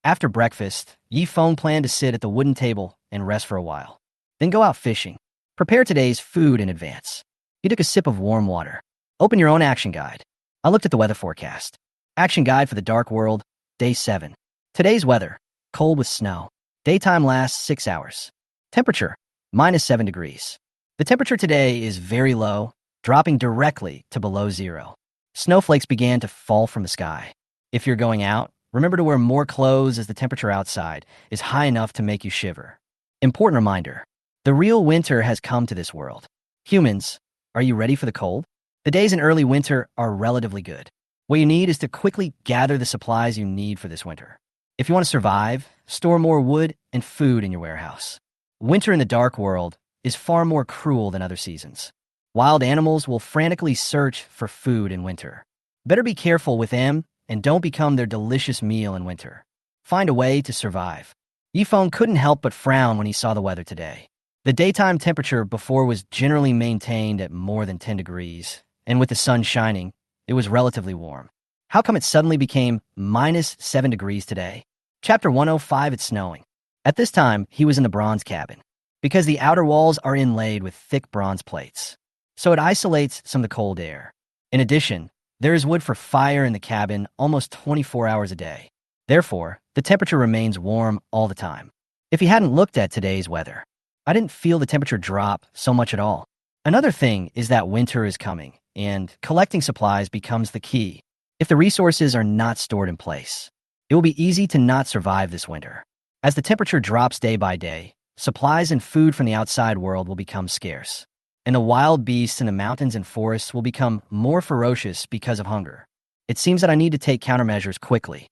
Speaker 1: After breakfast, Yifeng planned to sit at the wooden table and rest for a while. Then go out fishing. Prepare today's food in advance. He took a sip of warm water. Open your own action guide. I looked at the weather forecast. Action guide for the dark world, day 7. Today's weather, cold with snow. Daytime lasts 6 hours. Temperature, -7 degrees. The temperature today is very low, dropping directly to below 0. Snowflakes began to fall from the sky. If you're going out, remember to wear more clothes as the temperature outside is high enough to make you shiver. Important reminder, the real winter has come to this world. Humans, are you ready for the cold? The days in early winter are relatively good. What you need is to quickly gather the supplies you need for this winter. If you want to survive, store more wood and food in your warehouse. Winter in the dark world is far more cruel than other seasons. Wild animals will frantically search for food in winter. Better be careful with them and don't become their delicious meal in winter. Find a way to survive. Yifeng couldn't help but frown when he saw the weather today. The daytime temperature before was generally maintained at more than 10 degrees, and with the sun shining, it was relatively warm. How come it suddenly became -7 degrees today? Chapter 105, It's snowing. At this time, he was in the bronze cabin, because the outer walls are inlaid with thick bronze plates, so it isolates some of the cold air. In addition, there is wood for fire in the cabin almost 24 hours a day. Therefore, the temperature remains warm all the time. If he hadn't looked at today's weather, I didn't feel the temperature drop so much at all. Another thing is that winter is coming, and collecting supplies becomes the key. If the resources are not stored in place, it will be easy to not survive this winter. As the temperature drops day by day, supplies and food from the outside world will become scarce, and the wild beasts in the mountains and forests will become more ferocious because of hunger. It seems that I need to take countermeasures quickly.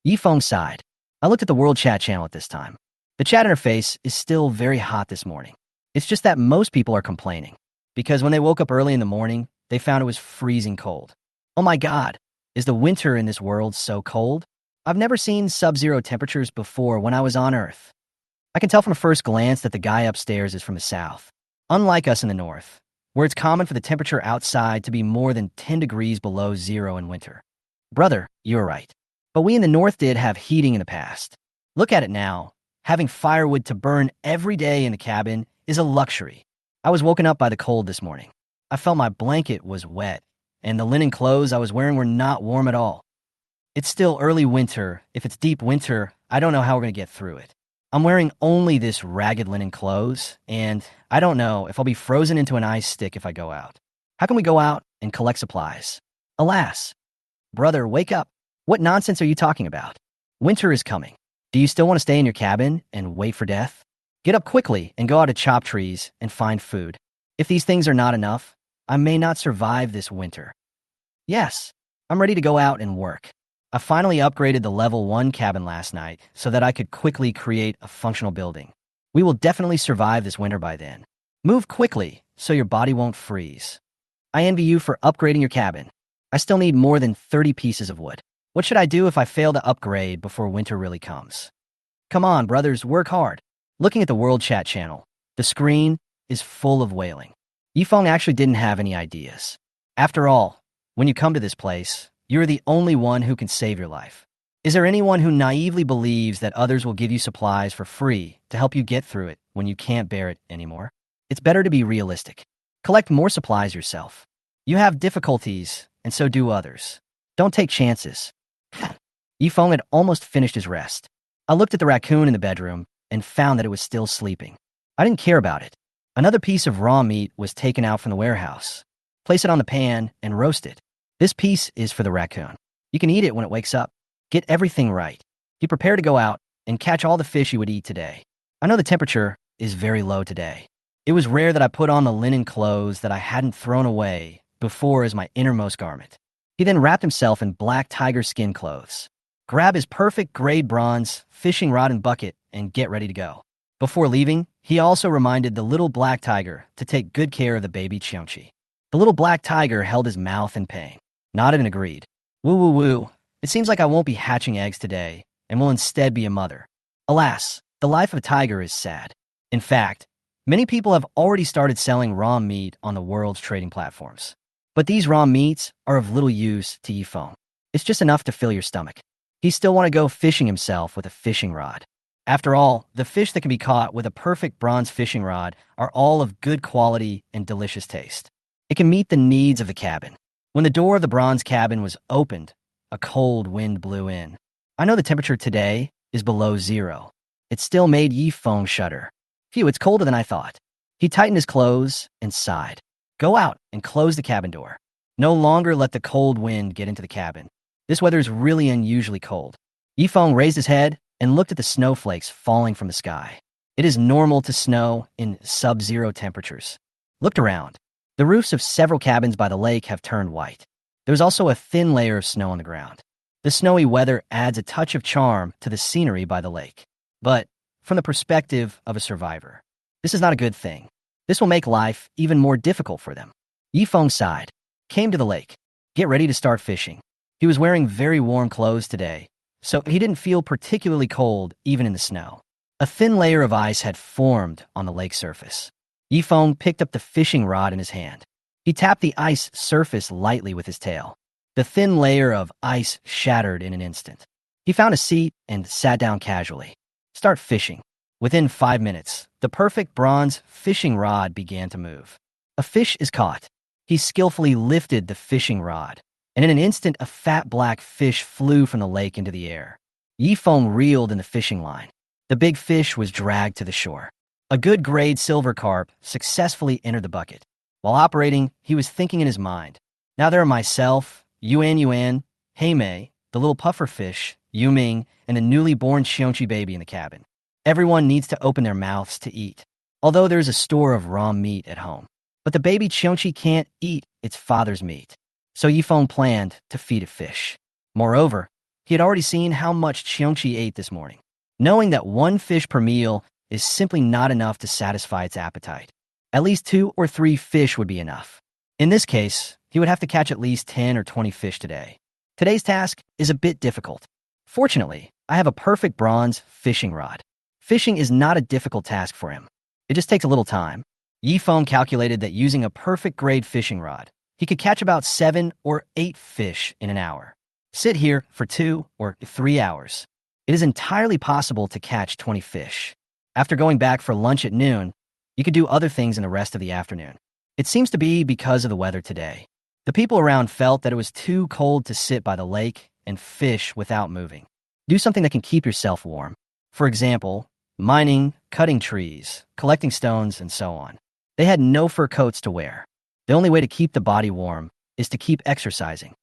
Speaker 1: Yifeng sighed. I looked at the world chat channel at this time. The chat interface is still very hot this morning. It's just that most people are complaining, because when they woke up early in the morning, they found it was freezing cold. Oh my God, is the winter in this world so cold? I've never seen sub-zero temperatures before when I was on Earth. I can tell from a first glance that the guy upstairs is from the south. Unlike us in the north, where it's common for the temperature outside to be more than 10 degrees below zero in winter. Brother, you're right. But we in the north did have heating in the past. Look at it now. Having firewood to burn every day in the cabin is a luxury. I was woken up by the cold this morning. I felt my blanket was wet, and the linen clothes I was wearing were not warm at all. It's still early winter. If it's deep winter, I don't know how we're going to get through it. I'm wearing only this ragged linen clothes, and I don't know if I'll be frozen into an ice stick if I go out. How can we go out and collect supplies? Alas. Brother, wake up. What nonsense are you talking about? Winter is coming. Do you still want to stay in your cabin and wait for death? Get up quickly and go out to chop trees and find food. If these things are not enough, I may not survive this winter. Yes, I'm ready to go out and work. I finally upgraded the level 1 cabin last night so that I could quickly create a functional building. We will definitely survive this winter by then. Move quickly so your body won't freeze. I envy you for upgrading your cabin. I still need more than 30 pieces of wood. What should I do if I fail to upgrade before winter really comes? Come on, brothers, work hard. Looking at the world chat channel, the screen is full of wailing. Yifeng actually didn't have any ideas. After all, when you come to this place, you're the only one who can save your life. Is there anyone who naively believes that others will give you supplies for free to help you get through it when you can't bear it anymore? It's better to be realistic. Collect more supplies yourself. You have difficulties, and so do others. Don't take chances. Yifeng had almost finished his rest. I looked at the raccoon in the bedroom and found that it was still sleeping. I didn't care about it. Another piece of raw meat was taken out from the warehouse. Place it on the pan and roast it. This piece is for the raccoon. You can eat it when it wakes up. Get everything right. He prepared to go out and catch all the fish he would eat today. I know the temperature is very low today. It was rare that I put on the linen clothes that I hadn't thrown away before as my innermost garment. He then wrapped himself in black tiger skin clothes. Grab his perfect grade bronze fishing rod and bucket and get ready to go. Before leaving, he also reminded the little black tiger to take good care of the baby Qiangqi. The little black tiger held his mouth in pain, nodded and agreed. Woo woo woo. It seems like I won't be hatching eggs today and will instead be a mother. Alas, the life of a tiger is sad. In fact, many people have already started selling raw meat on the world's trading platforms. But these raw meats are of little use to Yifeng. It's just enough to fill your stomach. He still want to go fishing himself with a fishing rod. After all, the fish that can be caught with a perfect bronze fishing rod are all of good quality and delicious taste. It can meet the needs of the cabin. When the door of the bronze cabin was opened, a cold wind blew in. I know the temperature today is below zero. It still made Yifeng shudder. Phew, it's colder than I thought. He tightened his clothes and sighed. Go out and close the cabin door. No longer let the cold wind get into the cabin. This weather is really unusually cold. Yifeng raised his head and looked at the snowflakes falling from the sky. It is normal to snow in sub-zero temperatures. Looked around. The roofs of several cabins by the lake have turned white. There's also a thin layer of snow on the ground. The snowy weather adds a touch of charm to the scenery by the lake. But from the perspective of a survivor, this is not a good thing. This will make life even more difficult for them. Yifeng sighed, came to the lake. Get ready to start fishing. He was wearing very warm clothes today, so he didn't feel particularly cold even in the snow. A thin layer of ice had formed on the lake surface. Yifeng picked up the fishing rod in his hand. He tapped the ice surface lightly with his tail. The thin layer of ice shattered in an instant. He found a seat and sat down casually. Start fishing. Within 5 minutes, the perfect bronze fishing rod began to move. A fish is caught. He skillfully lifted the fishing rod, and in an instant a fat black fish flew from the lake into the air. Yifeng reeled in the fishing line. The big fish was dragged to the shore. A good grade silver carp successfully entered the bucket. While operating, he was thinking in his mind, now there are myself, Yuan, Heimei, the little puffer fish, Yuming, and the newly born Xiongqi baby in the cabin. Everyone needs to open their mouths to eat, although there's a store of raw meat at home. But the baby Xiongqi can't eat its father's meat, so Yifeng planned to feed it fish. Moreover, he had already seen how much Xiongqi ate this morning, knowing that 1 fish per meal is simply not enough to satisfy its appetite. At least 2 or 3 fish would be enough. In this case, he would have to catch at least 10 or 20 fish today. Today's task is a bit difficult. Fortunately, I have a perfect bronze fishing rod. Fishing is not a difficult task for him. It just takes a little time. Yifeng calculated that using a perfect grade fishing rod, he could catch about 7 or 8 fish in an hour. Sit here for 2 or 3 hours. It is entirely possible to catch 20 fish. After going back for lunch at noon, you could do other things in the rest of the afternoon. It seems to be because of the weather today. The people around felt that it was too cold to sit by the lake and fish without moving. Do something that can keep yourself warm. For example, mining, cutting trees, collecting stones, and so on. They had no fur coats to wear. The only way to keep the body warm is to keep exercising.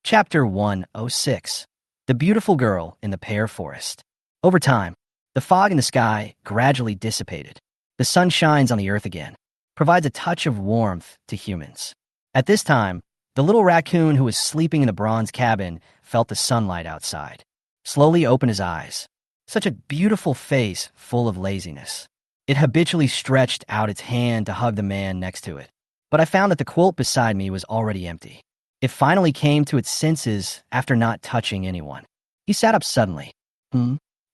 Speaker 1: Chapter 106. The Beautiful Girl in the Pear Forest. Over time, the fog in the sky gradually dissipated. The sun shines on the earth again, provides a touch of warmth to humans. At this time, the little raccoon who was sleeping in the bronze cabin felt the sunlight outside. Slowly opened his eyes. Such a beautiful face full of laziness. It habitually stretched out its hand to hug the man next to it. But I found that the quilt beside me was already empty. It finally came to its senses after not touching anyone. He sat up suddenly.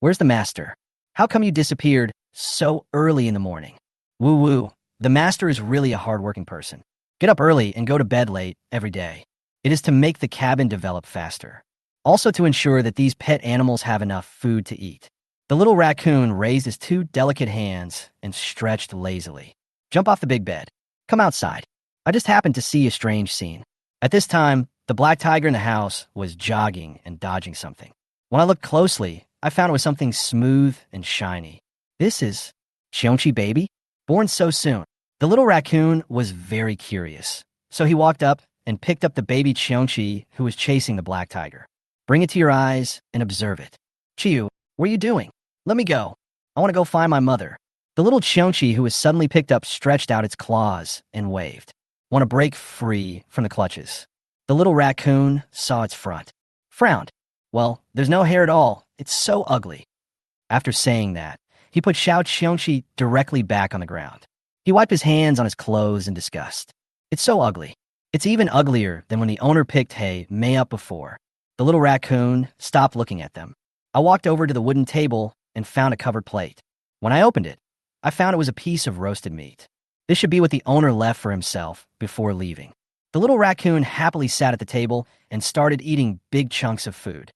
Speaker 1: Where's the master? How come you disappeared so early in the morning? Woo-woo, the master is really a hardworking person. Get up early and go to bed late every day. It is to make the cabin develop faster. Also to ensure that these pet animals have enough food to eat. The little raccoon raised his 2 delicate hands and stretched lazily. Jump off the big bed. Come outside. I just happened to see a strange scene. At this time, the black tiger in the house was jogging and dodging something. When I looked closely, I found it was something smooth and shiny. This is Xiongqi baby, born so soon. The little raccoon was very curious, so he walked up and picked up the baby Xiongqi who was chasing the black tiger. Bring it to your eyes and observe it. Chiu, what are you doing? Let me go. I want to go find my mother. The little Xiongqi who was suddenly picked up stretched out its claws and waved. Want to break free from the clutches. The little raccoon saw its front. Frowned. Well, there's no hair at all. It's so ugly. After saying that, he put Xiao Xiongqi directly back on the ground. He wiped his hands on his clothes in disgust. It's so ugly. It's even uglier than when the owner picked May up before. The little raccoon stopped looking at them. I walked over to the wooden table and found a covered plate. When I opened it, I found it was a piece of roasted meat. This should be what the owner left for himself before leaving. The little raccoon happily sat at the table and started eating big chunks of food.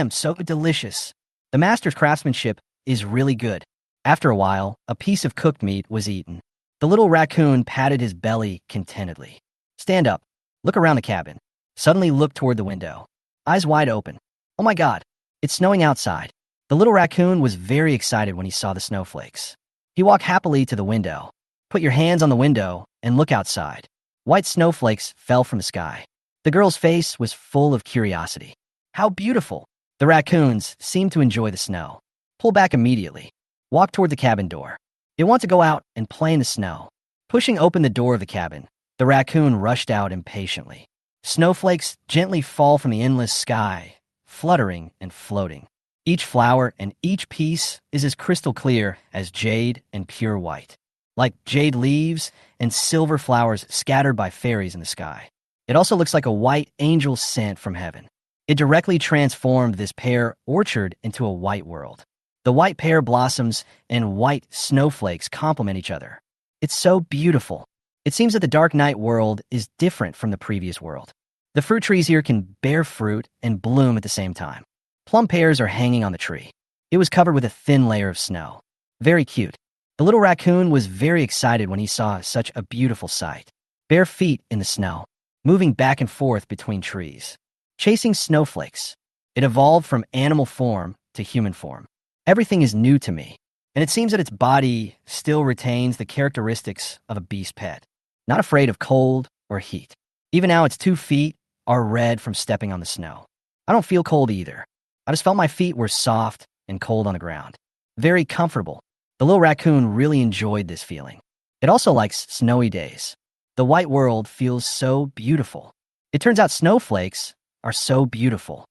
Speaker 1: So delicious. The master's craftsmanship is really good. After a while, a piece of cooked meat was eaten. The little raccoon patted his belly contentedly. Stand up. Look around the cabin. Suddenly look toward the window. Eyes wide open. Oh my God, it's snowing outside. The little raccoon was very excited when he saw the snowflakes. He walked happily to the window. Put your hands on the window and look outside. White snowflakes fell from the sky. The girl's face was full of curiosity. How beautiful! The raccoons seemed to enjoy the snow. Pull back immediately. Walk toward the cabin door. It wants to go out and play in the snow. Pushing open the door of the cabin, the raccoon rushed out impatiently. Snowflakes gently fall from the endless sky, fluttering and floating. Each flower and each piece is as crystal clear as jade and pure white, like jade leaves and silver flowers scattered by fairies in the sky. It also looks like a white angel sent from heaven. It directly transformed this pear orchard into a white world. The white pear blossoms and white snowflakes complement each other. It's so beautiful. It seems that the Dark Night world is different from the previous world. The fruit trees here can bear fruit and bloom at the same time. Plum pears are hanging on the tree. It was covered with a thin layer of snow. Very cute. The little raccoon was very excited when he saw such a beautiful sight. Bare feet in the snow, moving back and forth between trees. Chasing snowflakes. It evolved from animal form to human form. Everything is new to me, and it seems that its body still retains the characteristics of a beast pet. Not afraid of cold or heat. Even now its 2 feet are red from stepping on the snow. I don't feel cold either. I just felt my feet were soft and cold on the ground. Very comfortable. The little raccoon really enjoyed this feeling. It also likes snowy days. The white world feels so beautiful. It turns out snowflakes are so beautiful.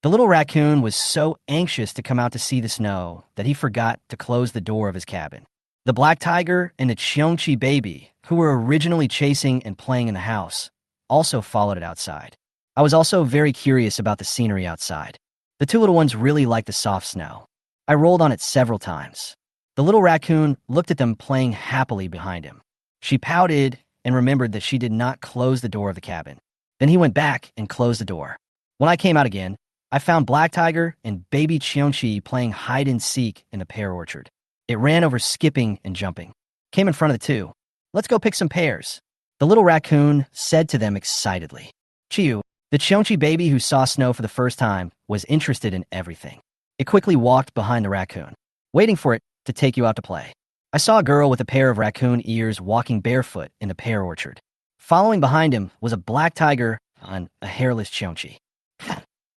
Speaker 1: The little raccoon was so anxious to come out to see the snow that he forgot to close the door of his cabin. The black tiger and the Cheonchi baby, who were originally chasing and playing in the house, also followed it outside. I was also very curious about the scenery outside. The 2 little ones really liked the soft snow. I rolled on it several times. The little raccoon looked at them playing happily behind him. She pouted and remembered that she did not close the door of the cabin. Then he went back and closed the door. When I came out again, I found Black Tiger and baby Cheonchi playing hide-and-seek in the pear orchard. It ran over skipping and jumping. Came in front of the 2. Let's go pick some pears. The little raccoon said to them excitedly. Chiyu, the Cheonchi baby who saw snow for the first time, was interested in everything. It quickly walked behind the raccoon, waiting for it to take you out to play. I saw a girl with a pair of raccoon ears walking barefoot in the pear orchard. Following behind him was a black tiger on a hairless Cheonchi.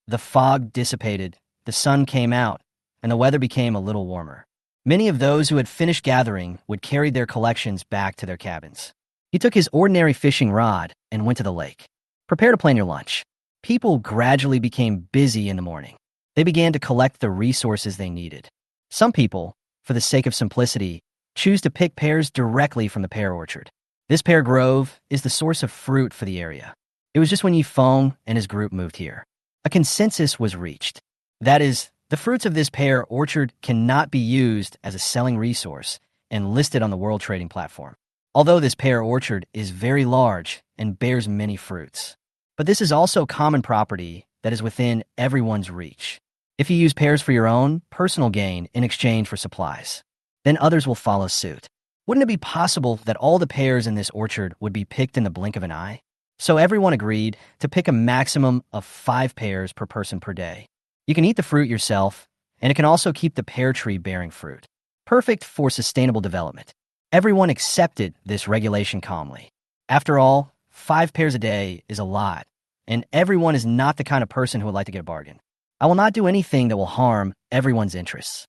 Speaker 1: The fog dissipated, the sun came out, and the weather became a little warmer. Many of those who had finished gathering would carry their collections back to their cabins. He took his ordinary fishing rod and went to the lake. Prepare to plan your lunch. People gradually became busy in the morning. They began to collect the resources they needed. Some people, for the sake of simplicity, choose to pick pears directly from the pear orchard. This pear grove is the source of fruit for the area. It was just when Yifeng and his group moved here. A consensus was reached. That is, the fruits of this pear orchard cannot be used as a selling resource and listed on the World Trading Platform. Although this pear orchard is very large and bears many fruits. But this is also common property that is within everyone's reach. If you use pears for your own personal gain in exchange for supplies, then others will follow suit. Wouldn't it be possible that all the pears in this orchard would be picked in the blink of an eye? So everyone agreed to pick a maximum of 5 pears per person per day. You can eat the fruit yourself, and it can also keep the pear tree bearing fruit. Perfect for sustainable development. Everyone accepted this regulation calmly. After all, 5 pears a day is a lot, and everyone is not the kind of person who would like to get a bargain. I will not do anything that will harm everyone's interests.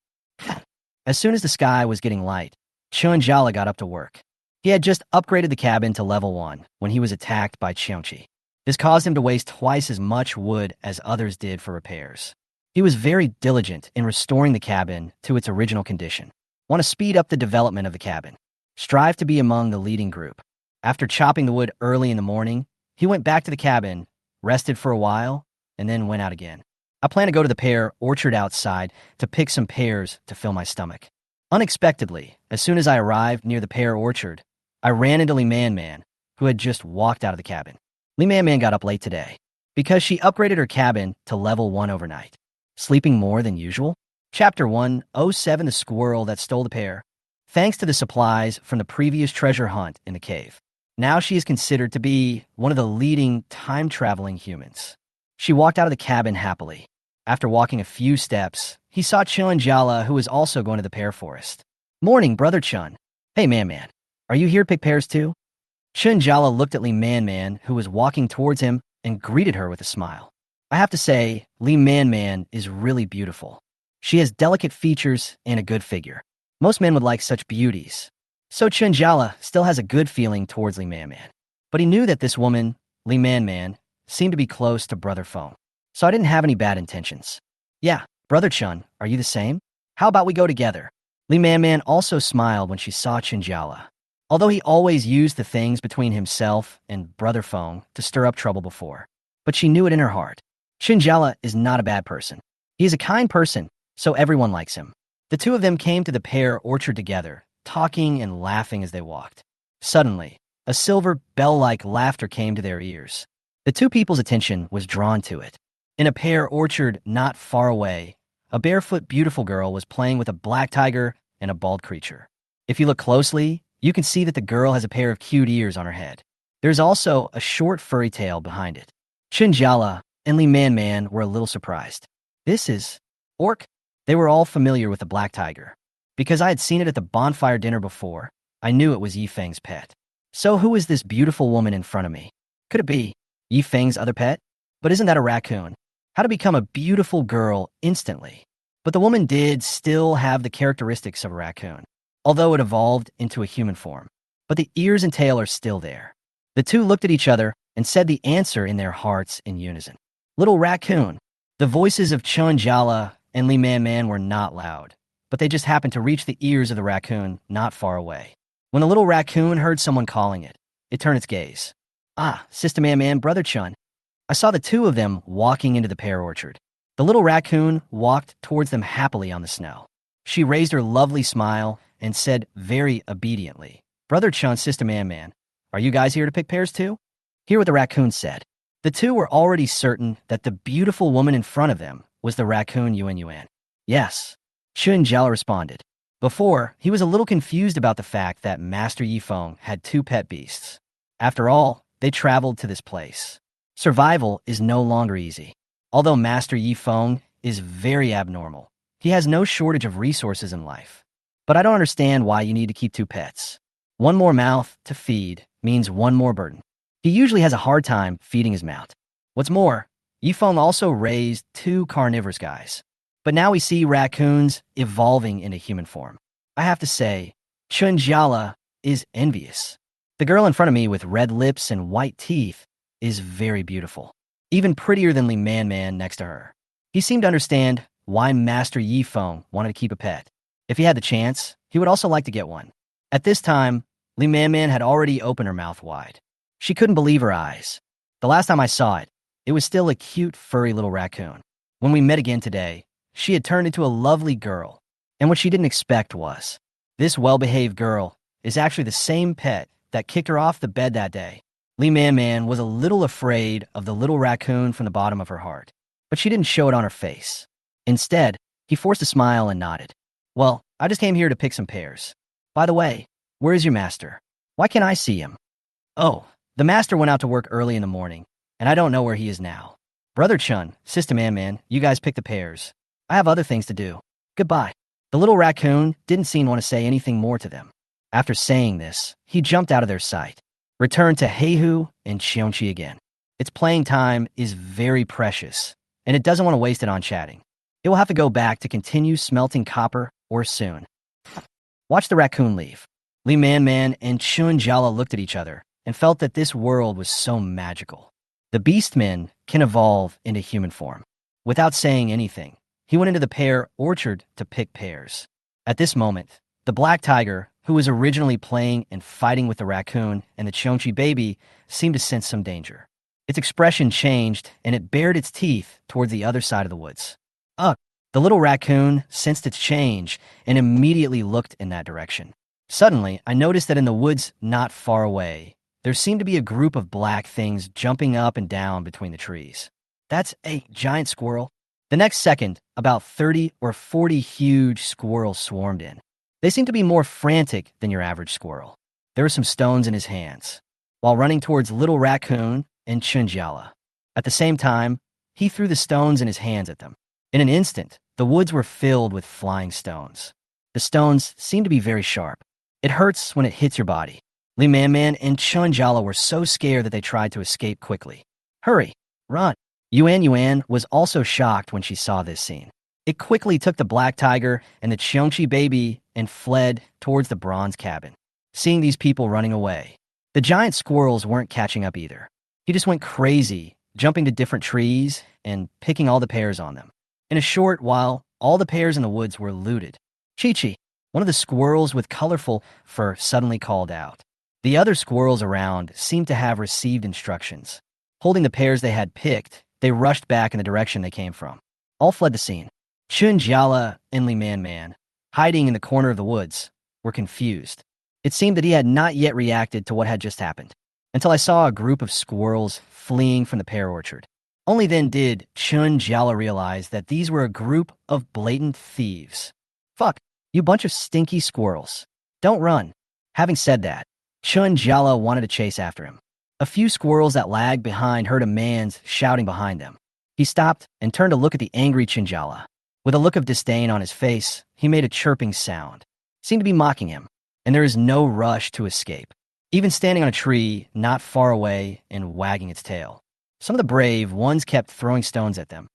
Speaker 1: As soon as the sky was getting light, Chunjala got up to work. He had just upgraded the cabin to level 1 when he was attacked by Cheonchi. This caused him to waste twice as much wood as others did for repairs. He was very diligent in restoring the cabin to its original condition. Want to speed up the development of the cabin. Strive to be among the leading group. After chopping the wood early in the morning, he went back to the cabin, rested for a while, and then went out again. I plan to go to the pear orchard outside to pick some pears to fill my stomach. Unexpectedly, as soon as I arrived near the pear orchard, I ran into Li Man Man, who had just walked out of the cabin. Li Man Man got up late today because she upgraded her cabin to level 1 overnight. Sleeping more than usual? Chapter 107 The Squirrel That Stole the Pear. Thanks to the supplies from the previous treasure hunt in the cave, now she is considered to be one of the leading time-traveling humans. She walked out of the cabin happily. After walking a few steps, he saw Chun Jala, who was also going to the pear forest. Morning, Brother Chun. Hey, Man Man, are you here to pick pears too? Chun Jala looked at Li Man Man, who was walking towards him, and greeted her with a smile. I have to say, Li Man Man is really beautiful. She has delicate features and a good figure. Most men would like such beauties. So Chun Jala still has a good feeling towards Li Man Man. But he knew that this woman, Li Man Man, seemed to be close to Brother Feng. So I didn't have any bad intentions. Yeah, Brother Chun, are you the same? How about we go together? Li Man Man also smiled when she saw Chun Jala. although he always used the things between himself and Brother Feng to stir up trouble before. But she knew it in her heart. Xinjiala is not a bad person. He is a kind person, so everyone likes him. The two of them came to the pear orchard together, talking and laughing as they walked. Suddenly, a silver bell-like laughter came to their ears. The two people's attention was drawn to it. In a pear orchard not far away, a barefoot beautiful girl was playing with a black tiger and a bald creature. If you look closely, you can see that the girl has a pair of cute ears on her head. There's also a short furry tail behind it. Xinjiala and Li Man Man were a little surprised. This is Orc. They were all familiar with the black tiger. Because I had seen it at the bonfire dinner before, I knew it was Yi Feng's pet. So who is this beautiful woman in front of me? Could it be Yi Feng's other pet? But isn't that a raccoon? How to become a beautiful girl instantly? But the woman did still have the characteristics of a raccoon, although it evolved into a human form. But the ears and tail are still there. The two looked at each other and said the answer in their hearts in unison. Little raccoon. The voices of Xinjiala and Li Man Man were not loud, but they just happened to reach the ears of the raccoon not far away. When the little raccoon heard someone calling it, it turned its gaze. Ah, Sister Man Man, Brother Chun. I saw the two of them walking into the pear orchard. The little raccoon walked towards them happily on the snow. She raised her lovely smile and said very obediently, Brother Chun, Sister Man Man, are you guys here to pick pears too? Hear what the raccoon said. The two were already certain that the beautiful woman in front of them was the raccoon Yuan Yuan. Yes, Xinjiala responded. Before, he was a little confused about the fact that Master Yi Feng had two pet beasts. After all, they traveled to this place. Survival is no longer easy. Although Master Yi Feng is very abnormal, he has no shortage of resources in life. But I don't understand why you need to keep two pets. One more mouth to feed means one more burden. He usually has a hard time feeding his mouth. What's more, Yi Feng also raised two carnivorous guys. But now we see raccoons evolving into human form. I have to say, Xinjiala is envious. The girl in front of me with red lips and white teeth is very beautiful, even prettier than Li Man Man next to her. He seemed to understand why Master Yi Feng wanted to keep a pet. If he had the chance, he would also like to get one. At this time, Li Man Man had already opened her mouth wide. She couldn't believe her eyes. The last time I saw it, it was still a cute, furry little raccoon. When we met again today, she had turned into a lovely girl, and what she didn't expect was, this well-behaved girl is actually the same pet that kicked her off the bed that day. Li Man Man was a little afraid of the little raccoon from the bottom of her heart, but she didn't show it on her face. Instead, he forced a smile and nodded. Well, I just came here to pick some pears. By the way, where is your master? Why can't I see him? Oh, the master went out to work early in the morning, and I don't know where he is now. Brother Chun, Sister Man Man, you guys pick the pears. I have other things to do. Goodbye. The little raccoon didn't seem to want to say anything more to them. After saying this, he jumped out of their sight, returned to Heihu and Xiongqi again. Its playing time is very precious, and it doesn't want to waste it on chatting. It will have to go back to continue smelting copper or soon. Watch the raccoon leave. Li Man Man and Xinjiala looked at each other and felt that this world was so magical. The beastmen can evolve into human form. Without saying anything, he went into the pear orchard to pick pears. At this moment, the black tiger, who was originally playing and fighting with the raccoon and the Xiongqi baby, seemed to sense some danger. Its expression changed, and it bared its teeth towards the other side of the woods. Ugh! The little raccoon sensed its change and immediately looked in that direction. Suddenly, I noticed that in the woods not far away, there seemed to be a group of black things jumping up and down between the trees. That's a giant squirrel. The next second, about 30 or 40 huge squirrels swarmed in. They seemed to be more frantic than your average squirrel. There were some stones in his hands, while running towards Little Raccoon and Xinjiala. At the same time, he threw the stones in his hands at them. In an instant, the woods were filled with flying stones. The stones seemed to be very sharp. It hurts when it hits your body. Li Man Man and Xinjiala were so scared that they tried to escape quickly. Hurry! Run! Yuan Yuan was also shocked when she saw this scene. It quickly took the black tiger and the Xiongqi baby and fled towards the bronze cabin. Seeing these people running away, the giant squirrels weren't catching up either. He just went crazy, jumping to different trees and picking all the pears on them. In a short while, all the pears in the woods were looted. Chi-Chi, One of the squirrels with colorful fur suddenly called out. The other squirrels around seemed to have received instructions. Holding the pairs they had picked, they rushed back in the direction they came from. All fled the scene. Chun Jiala and Li Man Man, hiding in the corner of the woods, were confused. It seemed that he had not yet reacted to what had just happened, until I saw a group of squirrels fleeing from the pear orchard. Only then did Chun Jiala realize that these were a group of blatant thieves. Fuck, you bunch of stinky squirrels. Don't run. Having said that, Chun Jiala wanted to chase after him. A few squirrels that lagged behind heard a man shouting behind them. He stopped and turned to look at the angry Chinjala. With a look of disdain on his face, he made a chirping sound. Seemed to be mocking him, and there is no rush to escape. Even standing on a tree not far away and wagging its tail. Some of the brave ones kept throwing stones at them.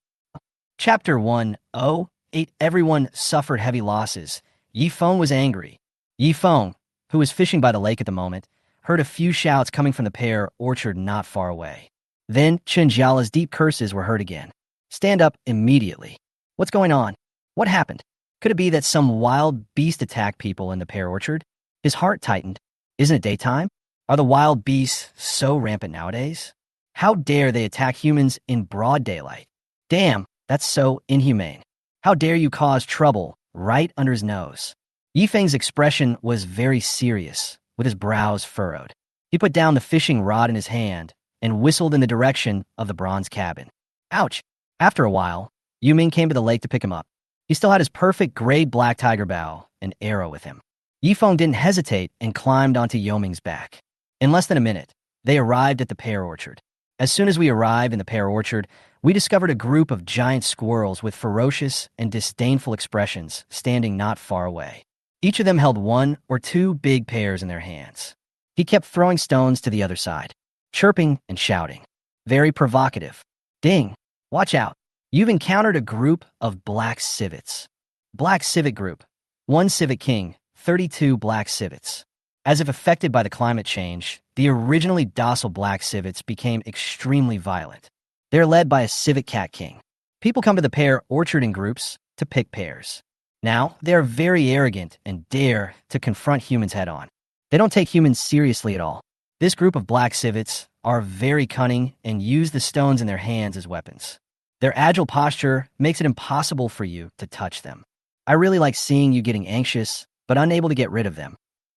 Speaker 1: Chapter 1:08 Everyone suffered heavy losses. Yi Feng was angry. Yi Feng, who was fishing by the lake at the moment, heard a few shouts coming from the pear orchard not far away. Then Chinjiala's deep curses were heard again. Stand up immediately. What's going on? What happened? Could it be that some wild beast attacked people in the pear orchard? His heart tightened. Isn't it daytime? Are the wild beasts so rampant nowadays? How dare they attack humans in broad daylight? Damn, that's so inhumane. How dare you cause trouble right under his nose? Yifeng's expression was very serious, with his brows furrowed. He put down the fishing rod in his hand and whistled in the direction of the bronze cabin. Ouch! After a while, Yuming came to the lake to pick him up. He still had his perfect gray black tiger bow and arrow with him. Yifeng didn't hesitate and climbed onto Yoming's back. In less than a minute, they arrived at the pear orchard. As soon as we arrived in the pear orchard, we discovered a group of giant squirrels with ferocious and disdainful expressions standing not far away. Each of them held one or two big pears in their hands. He kept throwing stones to the other side, chirping and shouting. Very provocative. Ding! Watch out! You've encountered a group of black civets. Black civet group. 1 civet king, 32 black civets. As if affected by the climate change, the originally docile black civets became extremely violent. They're led by a civet cat king. People come to the pear orchard in groups to pick pears. Now, they are very arrogant and dare to confront humans head-on. They don't take humans seriously at all. This group of black civets are very cunning and use the stones in their hands as weapons. Their agile posture makes it impossible for you to touch them. I really like seeing you getting anxious, but unable to get rid of them.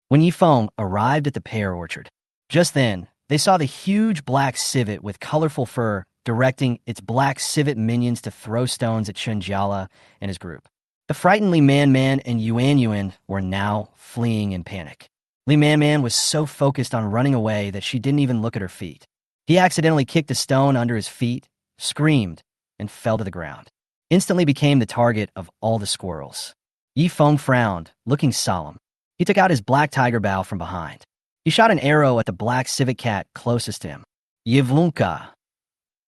Speaker 1: When Yifeng arrived at the pear orchard, just then, they saw the huge black civet with colorful fur directing its black civet minions to throw stones at Chunjiala and his group. The frightened Li Man Man and Yuan Yuan were now fleeing in panic. Li Man Man was so focused on running away that she didn't even look at her feet. He accidentally kicked a stone under his feet, screamed, and fell to the ground. Instantly became the target of all the squirrels. Yifeng frowned, looking solemn. He took out his black tiger bow from behind. He shot an arrow at the black civet cat closest to him. Yivlunka.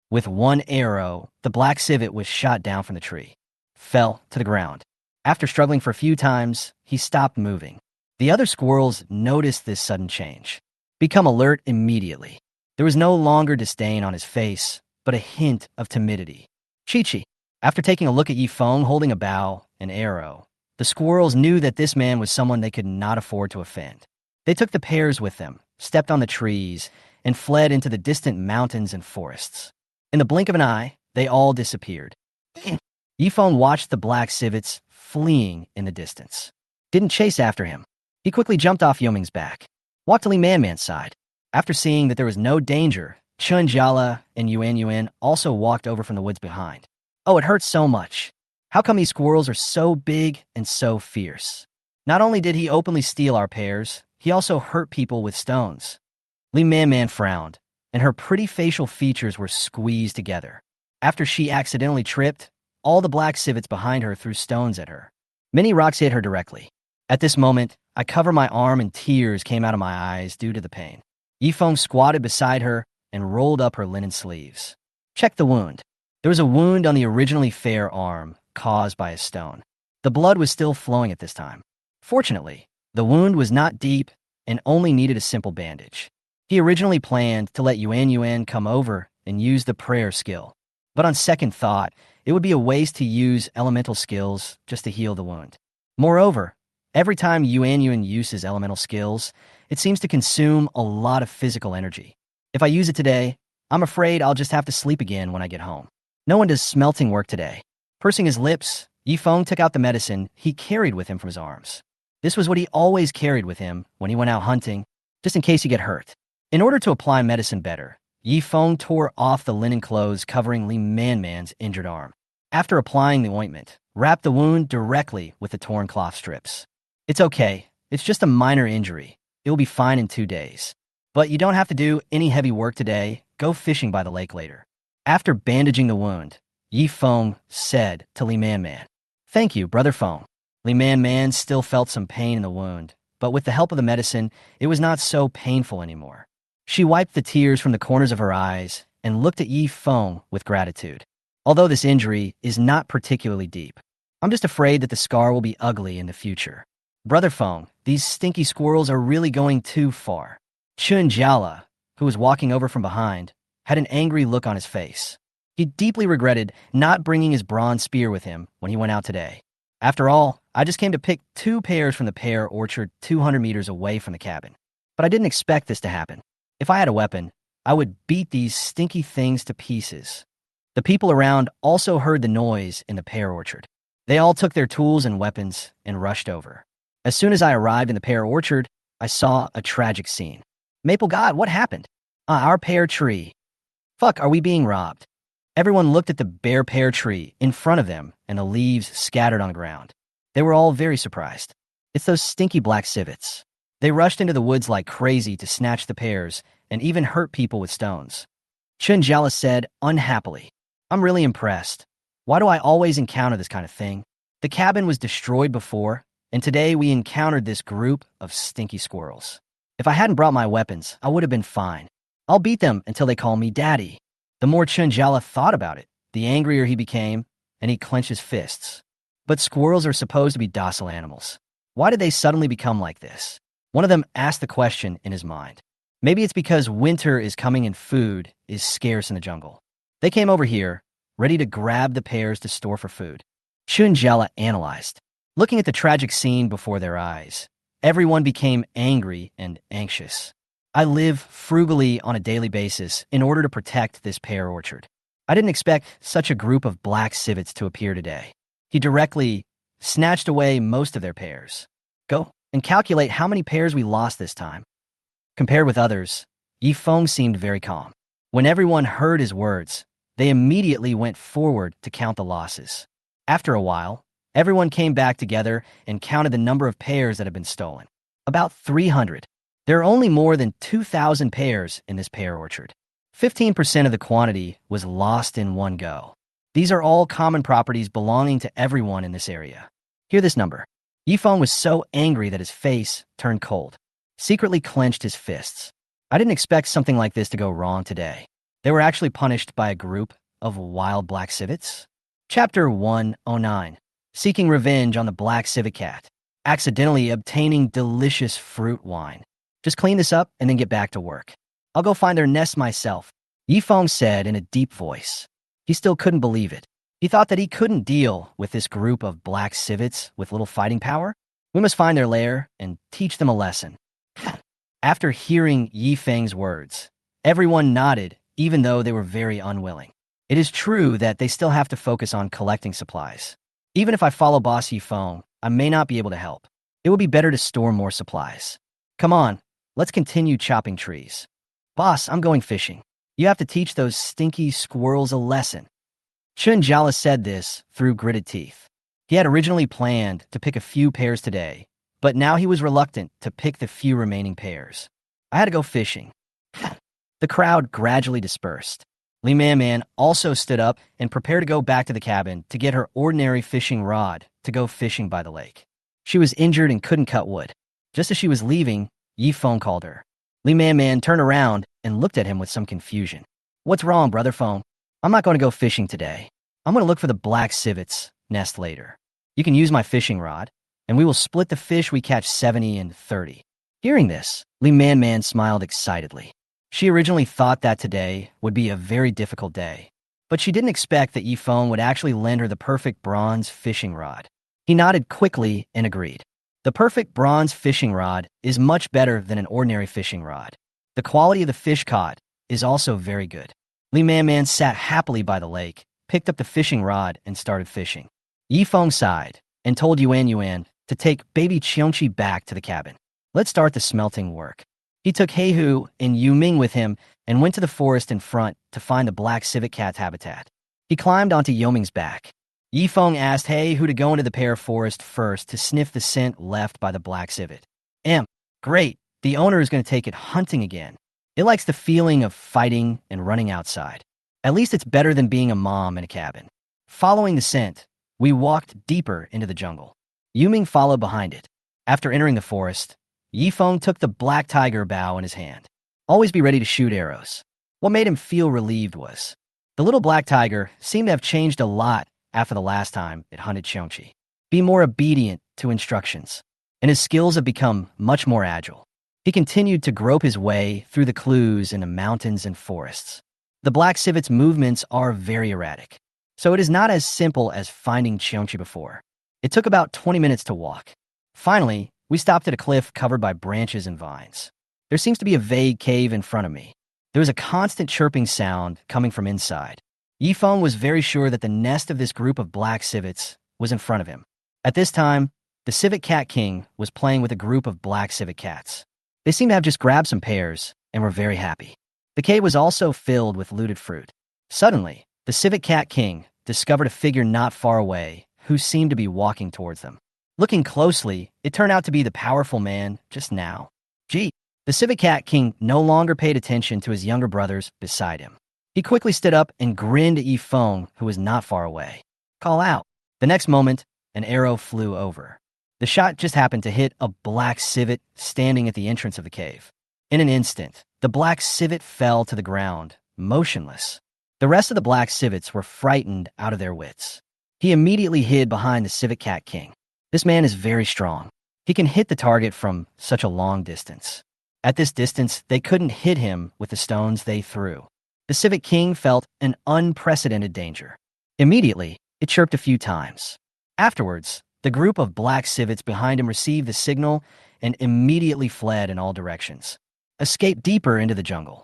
Speaker 1: With one arrow, the black civet was shot down from the tree. Fell to the ground. After struggling for a few times, he stopped moving. The other squirrels noticed this sudden change. Become alert immediately. There was no longer disdain on his face, but a hint of timidity. Chi-Chi. After taking a look at Yifeng holding a bow and arrow, the squirrels knew that this man was someone they could not afford to offend. They took the pears with them, stepped on the trees, and fled into the distant mountains and forests. In the blink of an eye, they all disappeared. Yifeng watched the black civets fleeing in the distance. Didn't chase after him. He quickly jumped off Yoming's back, walked to Li Man Man's side. After seeing that there was no danger, Chun Jiala and Yuan Yuan also walked over from the woods behind. Oh, it hurts so much. How come these squirrels are so big and so fierce? Not only did he openly steal our pears, he also hurt people with stones. Li Man Man frowned, and her pretty facial features were squeezed together. After she accidentally tripped, all the black civets behind her threw stones at her. Many rocks hit her directly. At this moment, I covered my arm and tears came out of my eyes due to the pain. Yifeng squatted beside her and rolled up her linen sleeves. Check the wound. There was a wound on the originally fair arm, caused by a stone. The blood was still flowing at this time. Fortunately, the wound was not deep and only needed a simple bandage. He originally planned to let Yuan Yuan come over and use the prayer skill, but on second thought, it would be a waste to use elemental skills just to heal the wound. Moreover, Every time Yuan uses elemental skills, it seems to consume a lot of physical energy. If I use it today, I'm afraid I'll just have to sleep again when I get home. No one does smelting work today. Pursing his lips, Yifeng took out the medicine he carried with him from his arms. This was what he always carried with him when he went out hunting, just in case he get hurt. In order to apply medicine better, Yifeng tore off the linen clothes covering Li Man's injured arm. After applying the ointment, wrapped the wound directly with the torn cloth strips. It's okay. It's just a minor injury. It'll be fine in 2 days. But you don't have to do any heavy work today. Go fishing by the lake later. After bandaging the wound, Yifeng said to Li Man, "Thank you, Brother Feng." Li Man still felt some pain in the wound, but with the help of the medicine, it was not so painful anymore. She wiped the tears from the corners of her eyes and looked at Yifeng with gratitude. Although this injury is not particularly deep, I'm just afraid that the scar will be ugly in the future. Brother Feng, these stinky squirrels are really going too far. Chun Jiala, who was walking over from behind, had an angry look on his face. He deeply regretted not bringing his bronze spear with him when he went out today. After all, I just came to pick 2 pears from the pear orchard 200 meters away from the cabin. But I didn't expect this to happen. If I had a weapon, I would beat these stinky things to pieces. The people around also heard the noise in the pear orchard. They all took their tools and weapons and rushed over. As soon as I arrived in the pear orchard, I saw a tragic scene. Maple God, what happened? Our pear tree. Fuck, are we being robbed? Everyone looked at the bare pear tree in front of them and the leaves scattered on the ground. They were all very surprised. It's those stinky black civets. They rushed into the woods like crazy to snatch the pears and even hurt people with stones. Chun Jiala said unhappily, "I'm really impressed. Why do I always encounter this kind of thing? The cabin was destroyed before, and today we encountered this group of stinky squirrels. If I hadn't brought my weapons, I would have been fine. I'll beat them until they call me daddy." The more Chun Jiala thought about it, the angrier he became, and he clenched his fists. But squirrels are supposed to be docile animals. Why did they suddenly become like this? One of them asked the question in his mind. Maybe it's because winter is coming and food is scarce in the jungle. They came over here, ready to grab the pears to store for food. Chun Jiala analyzed. Looking at the tragic scene before their eyes, everyone became angry and anxious. I live frugally on a daily basis in order to protect this pear orchard. I didn't expect such a group of black civets to appear today. He directly snatched away most of their pears. Go and calculate how many pears we lost this time. Compared with others, Yifeng seemed very calm. When everyone heard his words, they immediately went forward to count the losses. After a while, everyone came back together and counted the number of pears that had been stolen. About 300. There are only more than 2,000 pears in this pear orchard. 15% of the quantity was lost in one go. These are all common properties belonging to everyone in this area. Hear this number. Yifeng was so angry that his face turned cold, secretly clenched his fists. I didn't expect something like this to go wrong today. They were actually punished by a group of wild black civets. Chapter 109. Seeking revenge on the black civet cat. Accidentally obtaining delicious fruit wine. Just clean this up and then get back to work. I'll go find their nest myself, Yifeng said in a deep voice. He still couldn't believe it. He thought that he couldn't deal with this group of black civets with little fighting power. We must find their lair and teach them a lesson. After hearing Yifeng's words, everyone nodded, even though they were very unwilling. It is true that they still have to focus on collecting supplies. Even if I follow Boss Yifeng, I may not be able to help. It would be better to store more supplies. Come on, let's continue chopping trees. Boss, I'm going fishing. You have to teach those stinky squirrels a lesson. Chun Jiala said this through gritted teeth. He had originally planned to pick a few pears today, but now he was reluctant to pick the few remaining pears. I had to go fishing. The crowd gradually dispersed. Li Man also stood up and prepared to go back to the cabin to get her ordinary fishing rod to go fishing by the lake. She was injured and couldn't cut wood. Just as she was leaving, Yifeng called her. Li Man turned around and looked at him with some confusion. What's wrong, Brother Feng? I'm not going to go fishing today. I'm going to look for the black civets nest later. You can use my fishing rod, and we will split the fish we catch 70 and 30. Hearing this, Li Man smiled excitedly. She originally thought that today would be a very difficult day, but she didn't expect that Yifeng would actually lend her the perfect bronze fishing rod. He nodded quickly and agreed. The perfect bronze fishing rod is much better than an ordinary fishing rod. The quality of the fish caught is also very good. Li Man sat happily by the lake, picked up the fishing rod, and started fishing. Yi Feng sighed and told Yuan to take baby Qiongqi back to the cabin. Let's start the smelting work. He took Heihu and Yu Ming with him and went to the forest in front to find the black civet cat's habitat. He climbed onto Yoming's back. Yi Feng asked Heihu to go into the pear forest first to sniff the scent left by the black civet. Great. The owner is going to take it hunting again. It likes the feeling of fighting and running outside. At least it's better than being a mom in a cabin. Following the scent, we walked deeper into the jungle. Yuming followed behind it. After entering the forest, Yifeng took the black tiger bow in his hand. Always be ready to shoot arrows. What made him feel relieved was the little black tiger seemed to have changed a lot after the last time it hunted Qiongqi. Be more obedient to instructions, and his skills have become much more agile. He continued to grope his way through the clues in the mountains and forests. The black civet's movements are very erratic, so it is not as simple as finding Qiongqi before. It took about 20 minutes to walk. Finally, we stopped at a cliff covered by branches and vines. There seems to be a vague cave in front of me. There was a constant chirping sound coming from inside. Yifeng was very sure that the nest of this group of black civets was in front of him. At this time, the civet cat king was playing with a group of black civet cats. They seemed to have just grabbed some pears and were very happy. The cave was also filled with looted fruit. Suddenly, the civet cat king discovered a figure not far away who seemed to be walking towards them. Looking closely, it turned out to be the powerful man just now. Gee, the civet cat king no longer paid attention to his younger brothers beside him. He quickly stood up and grinned at Yifeng, who was not far away. Call out. The next moment, an arrow flew over. The shot just happened to hit a black civet standing at the entrance of the cave. In an instant, the black civet fell to the ground, motionless. The rest of the black civets were frightened out of their wits. He immediately hid behind the civet cat king. This man is very strong. He can hit the target from such a long distance. At this distance, they couldn't hit him with the stones they threw. The civet king felt an unprecedented danger. Immediately, it chirped a few times. Afterwards, the group of black civets behind him received the signal and immediately fled in all directions. Escape deeper into the jungle.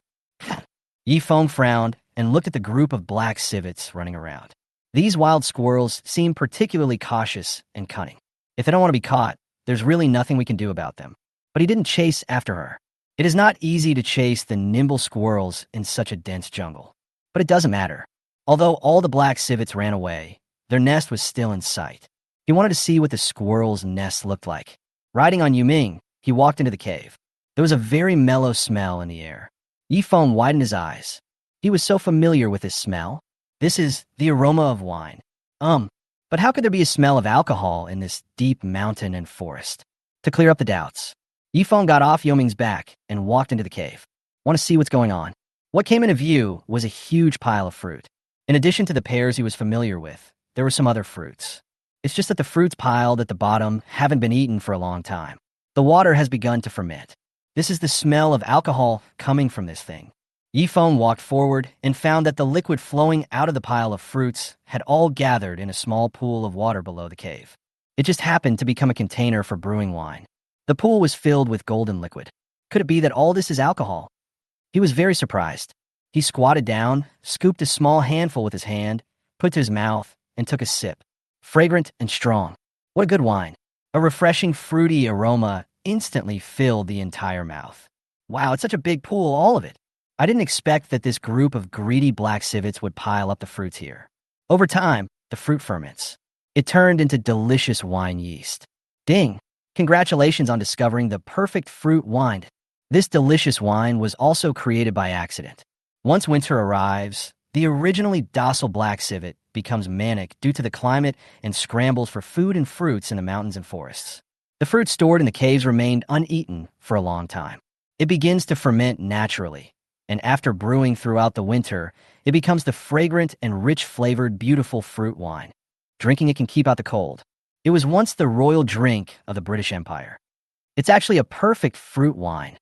Speaker 1: Yifeng frowned and looked at the group of black civets running around. These wild squirrels seem particularly cautious and cunning. If they don't want to be caught, there's really nothing we can do about them. But he didn't chase after her. It is not easy to chase the nimble squirrels in such a dense jungle. But it doesn't matter. Although all the black civets ran away, their nest was still in sight. He wanted to see what the squirrel's nest looked like. Riding on Yuming, he walked into the cave. There was a very mellow smell in the air. Yifeng widened his eyes. He was so familiar with this smell. This is the aroma of wine. But how could there be a smell of alcohol in this deep mountain and forest? To clear up the doubts, Yifeng got off Yoming's back and walked into the cave. Want to see what's going on? What came into view was a huge pile of fruit. In addition to the pears he was familiar with, there were some other fruits. It's just that the fruits piled at the bottom haven't been eaten for a long time. The water has begun to ferment. This is the smell of alcohol coming from this thing. Yifeng walked forward and found that the liquid flowing out of the pile of fruits had all gathered in a small pool of water below the cave. It just happened to become a container for brewing wine. The pool was filled with golden liquid. Could it be that all this is alcohol? He was very surprised. He squatted down, scooped a small handful with his hand, put it to his mouth, and took a sip. Fragrant and strong. What a good wine. A refreshing, fruity aroma instantly filled the entire mouth. Wow, it's such a big pool, all of it. I didn't expect that this group of greedy black civets would pile up the fruits here. Over time, the fruit ferments. It turned into delicious wine yeast. Ding! Congratulations on discovering the perfect fruit wine. This delicious wine was also created by accident. Once winter arrives, the originally docile black civet becomes manic due to the climate and scrambles for food and fruits in the mountains and forests. The fruit stored in the caves remained uneaten for a long time. It begins to ferment naturally, and after brewing throughout the winter, it becomes the fragrant and rich-flavored, beautiful fruit wine. Drinking it can keep out the cold. It was once the royal drink of the British Empire. It's actually a perfect fruit wine.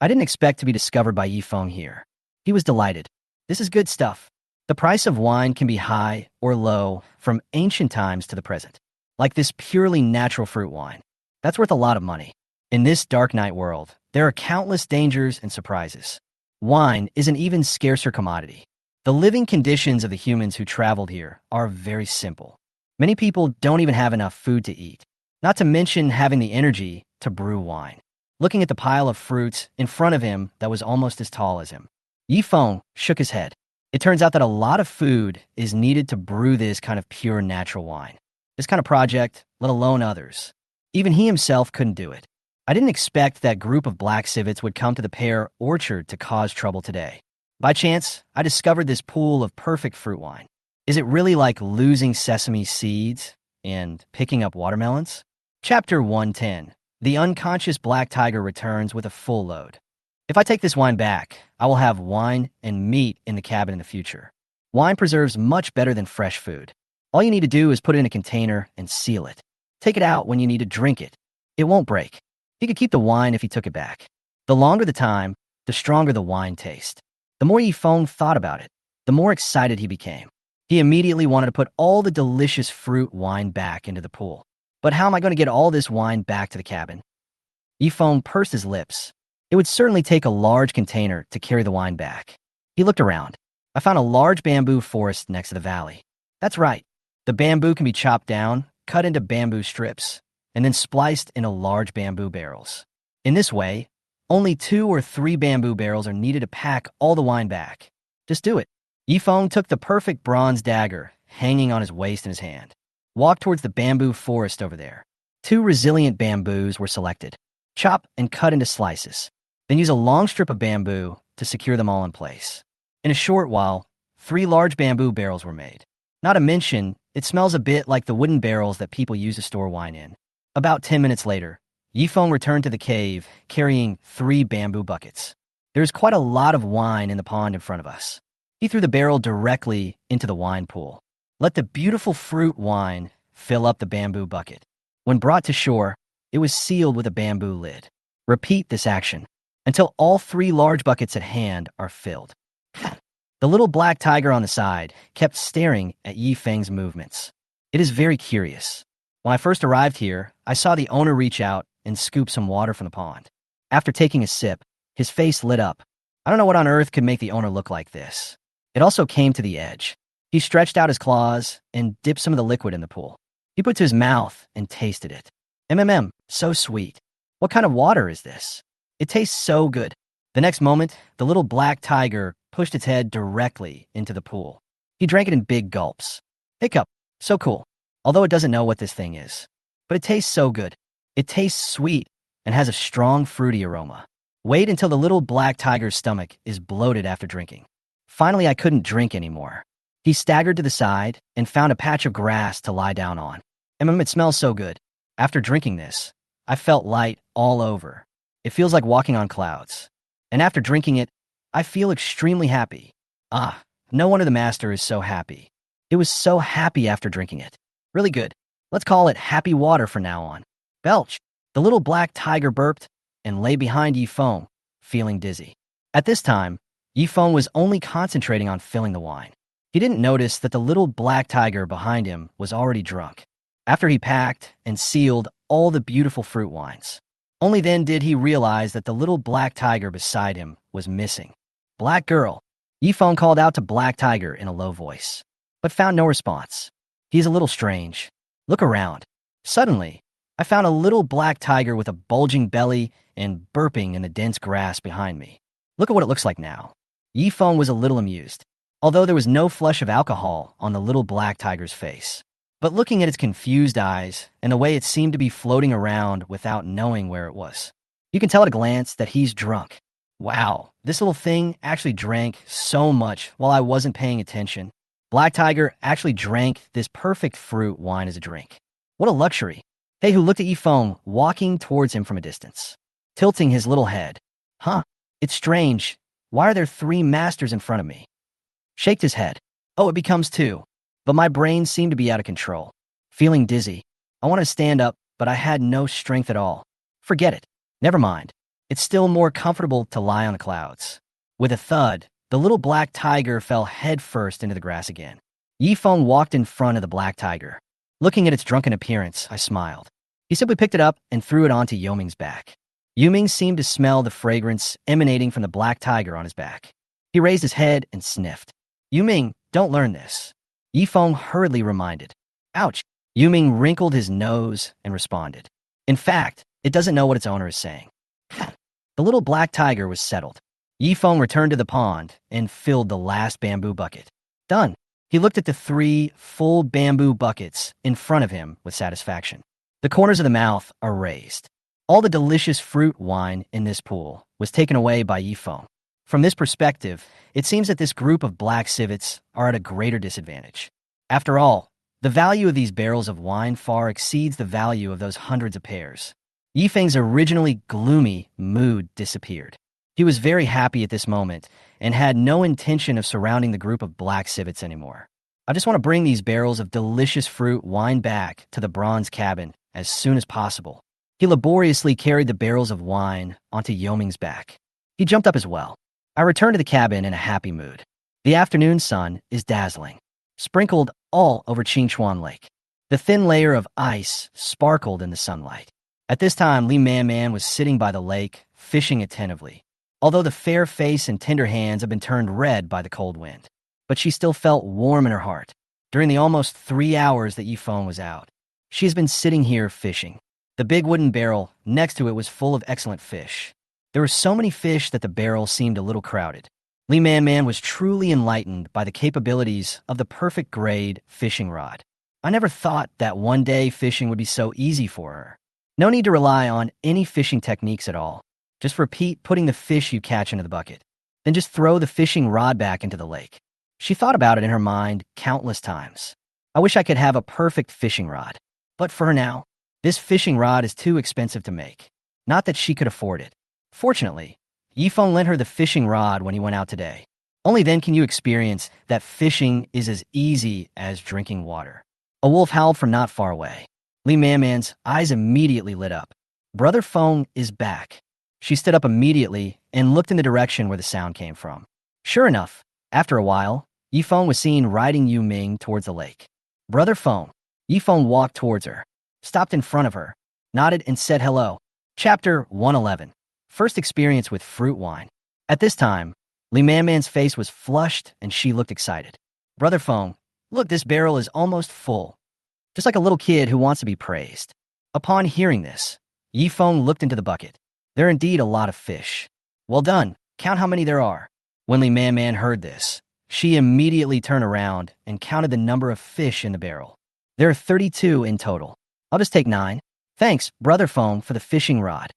Speaker 1: I didn't expect to be discovered by Yifeng here. He was delighted. This is good stuff. The price of wine can be high or low from ancient times to the present, like this purely natural fruit wine. That's worth a lot of money. In this dark night world, there are countless dangers and surprises. Wine is an even scarcer commodity. The living conditions of the humans who traveled here are very simple. Many people don't even have enough food to eat, not to mention having the energy to brew wine. Looking at the pile of fruits in front of him that was almost as tall as him, Yifeng shook his head. It turns out that a lot of food is needed to brew this kind of pure natural wine. This kind of project, let alone others. Even he himself couldn't do it. I didn't expect that group of black civets would come to the pear orchard to cause trouble today. By chance, I discovered this pool of perfect fruit wine. Is it really like losing sesame seeds and picking up watermelons? Chapter 110. The unconscious black tiger returns with a full load. If I take this wine back, I will have wine and meat in the cabin in the future. Wine preserves much better than fresh food. All you need to do is put it in a container and seal it. Take it out when you need to drink it. It won't break. He could keep the wine if he took it back. The longer the time, the stronger the wine taste. The more Yifeng thought about it, the more excited he became. He immediately wanted to put all the delicious fruit wine back into the pool. But how am I going to get all this wine back to the cabin? Yifeng pursed his lips. It would certainly take a large container to carry the wine back. He looked around. I found a large bamboo forest next to the valley. That's right. The bamboo can be chopped down, cut into bamboo strips, and then spliced into large bamboo barrels. In this way, only 2 or 3 bamboo barrels are needed to pack all the wine back. Just do it. Yifeng took the perfect bronze dagger hanging on his waist in his hand. Walked towards the bamboo forest over there. 2 resilient bamboos were selected. Chop and cut into slices. Then use a long strip of bamboo to secure them all in place. In a short while, 3 large bamboo barrels were made. Not to mention, it smells a bit like the wooden barrels that people use to store wine in. About 10 minutes later, Yifeng returned to the cave, carrying 3 bamboo buckets. There's quite a lot of wine in the pond in front of us. He threw the barrel directly into the wine pool. Let the beautiful fruit wine fill up the bamboo bucket. When brought to shore, it was sealed with a bamboo lid. Repeat this action until all 3 large buckets at hand are filled. The little black tiger on the side kept staring at Yifeng's movements. It is very curious. When I first arrived here, I saw the owner reach out and scoop some water from the pond. After taking a sip, his face lit up. I don't know what on earth could make the owner look like this. It also came to the edge. He stretched out his claws and dipped some of the liquid in the pool. He put it to his mouth and tasted it. So sweet. What kind of water is this? It tastes so good. The next moment, the little black tiger pushed its head directly into the pool. He drank it in big gulps. Hiccup. So cool. Although it doesn't know what this thing is. But it tastes so good. It tastes sweet and has a strong fruity aroma. Wait until the little black tiger's stomach is bloated after drinking. Finally, I couldn't drink anymore. He staggered to the side and found a patch of grass to lie down on. It smells so good. After drinking this, I felt light all over. It feels like walking on clouds. And after drinking it, I feel extremely happy. No wonder the master is so happy. It was so happy after drinking it. Really good. Let's call it happy water from now on. Belch. The little black tiger burped and lay behind Yifeng, feeling dizzy. At this time, Yifeng was only concentrating on filling the wine. He didn't notice that the little black tiger behind him was already drunk. After he packed and sealed all the beautiful fruit wines, only then did he realize that the little black tiger beside him was missing. Black girl. Yifeng called out to Black Tiger in a low voice, but found no response. He's a little strange. Look around. Suddenly, I found a little black tiger with a bulging belly and burping in the dense grass behind me. Look at what it looks like now. Yifeng was a little amused, although there was no flush of alcohol on the little black tiger's face. But looking at its confused eyes and the way it seemed to be floating around without knowing where it was, you can tell at a glance that he's drunk. Wow, this little thing actually drank so much while I wasn't paying attention. Black Tiger actually drank this perfect fruit wine as a drink. What a luxury. Hey, who looked at Yifeng walking towards him from a distance, tilting his little head. It's strange. Why are there 3 masters in front of me? Shaked his head. Oh, it becomes 2. But my brain seemed to be out of control. Feeling dizzy. I wanted to stand up, but I had no strength at all. Forget it. Never mind. It's still more comfortable to lie on the clouds. With a thud, the little black tiger fell headfirst into the grass again. Yifeng walked in front of the black tiger. Looking at its drunken appearance, I smiled. He simply picked it up and threw it onto Yoming's back. Yuming seemed to smell the fragrance emanating from the black tiger on his back. He raised his head and sniffed. Yuming, don't learn this. Yifeng hurriedly reminded. Ouch. Yuming wrinkled his nose and responded. In fact, it doesn't know what its owner is saying. The little black tiger was settled. Yifeng returned to the pond and filled the last bamboo bucket. Done. He looked at the 3 full bamboo buckets in front of him with satisfaction. The corners of the mouth are raised. All the delicious fruit wine in this pool was taken away by Yifeng. From this perspective, it seems that this group of black civets are at a greater disadvantage. After all, the value of these barrels of wine far exceeds the value of those hundreds of pairs. Yifeng's originally gloomy mood disappeared. He was very happy at this moment and had no intention of surrounding the group of black civets anymore. I just want to bring these barrels of delicious fruit wine back to the bronze cabin as soon as possible. He laboriously carried the barrels of wine onto Yoming's back. He jumped up as well. I returned to the cabin in a happy mood. The afternoon sun is dazzling, sprinkled all over Qingchuan Lake. The thin layer of ice sparkled in the sunlight. At this time, Li Man was sitting by the lake, fishing attentively. Although the fair face and tender hands had been turned red by the cold wind. But she still felt warm in her heart during the almost 3 hours that Yifeng was out. She has been sitting here fishing. The big wooden barrel next to it was full of excellent fish. There were so many fish that the barrel seemed a little crowded. Li Man was truly enlightened by the capabilities of the perfect grade fishing rod. I never thought that one day fishing would be so easy for her. No need to rely on any fishing techniques at all. Just repeat putting the fish you catch into the bucket. Then just throw the fishing rod back into the lake. She thought about it in her mind countless times. I wish I could have a perfect fishing rod. But for now, this fishing rod is too expensive to make. Not that she could afford it. Fortunately, Yifeng lent her the fishing rod when he went out today. Only then can you experience that fishing is as easy as drinking water. A wolf howled from not far away. Li Man's eyes immediately lit up. Brother Feng is back. She stood up immediately and looked in the direction where the sound came from. Sure enough, after a while, Yifeng was seen riding Yu Ming towards the lake. Brother Feng. Yifeng walked towards her, stopped in front of her, nodded and said hello. Chapter 111. First experience with fruit wine. At this time, Li Man's face was flushed and she looked excited. Brother Feng, look, this barrel is almost full. Just like a little kid who wants to be praised. Upon hearing this, Yifeng looked into the bucket. There are indeed a lot of fish. Well done. Count how many there are. When Li Man heard this, she immediately turned around and counted the number of fish in the barrel. There are 32 in total. I'll just take 9. Thanks, Brother Feng, for the fishing rod.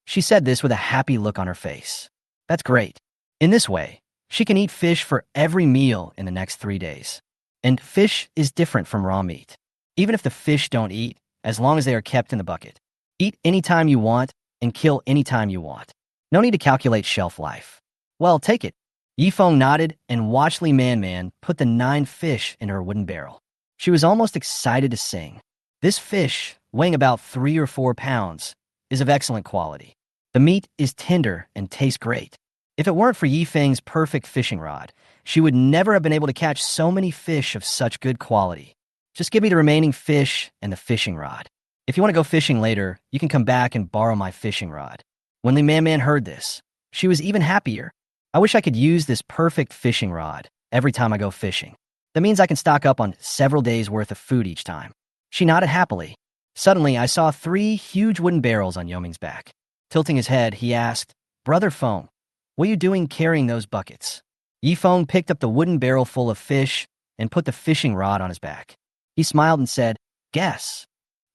Speaker 1: She said this with a happy look on her face. That's great. In this way, she can eat fish for every meal in the next 3 days. And fish is different from raw meat. Even if the fish don't eat, as long as they are kept in the bucket. Eat anytime you want and kill anytime you want. No need to calculate shelf life. Well, take it. Yifeng nodded and watched Li Man put the 9 fish in her wooden barrel. She was almost excited to sing. This fish, weighing about 3 or 4 pounds, is of excellent quality. The meat is tender and tastes great. If it weren't for Yifeng's perfect fishing rod, she would never have been able to catch so many fish of such good quality. Just give me the remaining fish and the fishing rod. If you want to go fishing later, you can come back and borrow my fishing rod. When Li Man heard this, she was even happier. I wish I could use this perfect fishing rod every time I go fishing. That means I can stock up on several days' worth of food each time. She nodded happily. Suddenly, I saw 3 huge wooden barrels on Yoming's back. Tilting his head, he asked, Brother Feng, what are you doing carrying those buckets? Yifeng picked up the wooden barrel full of fish and put the fishing rod on his back. He smiled and said, Guess.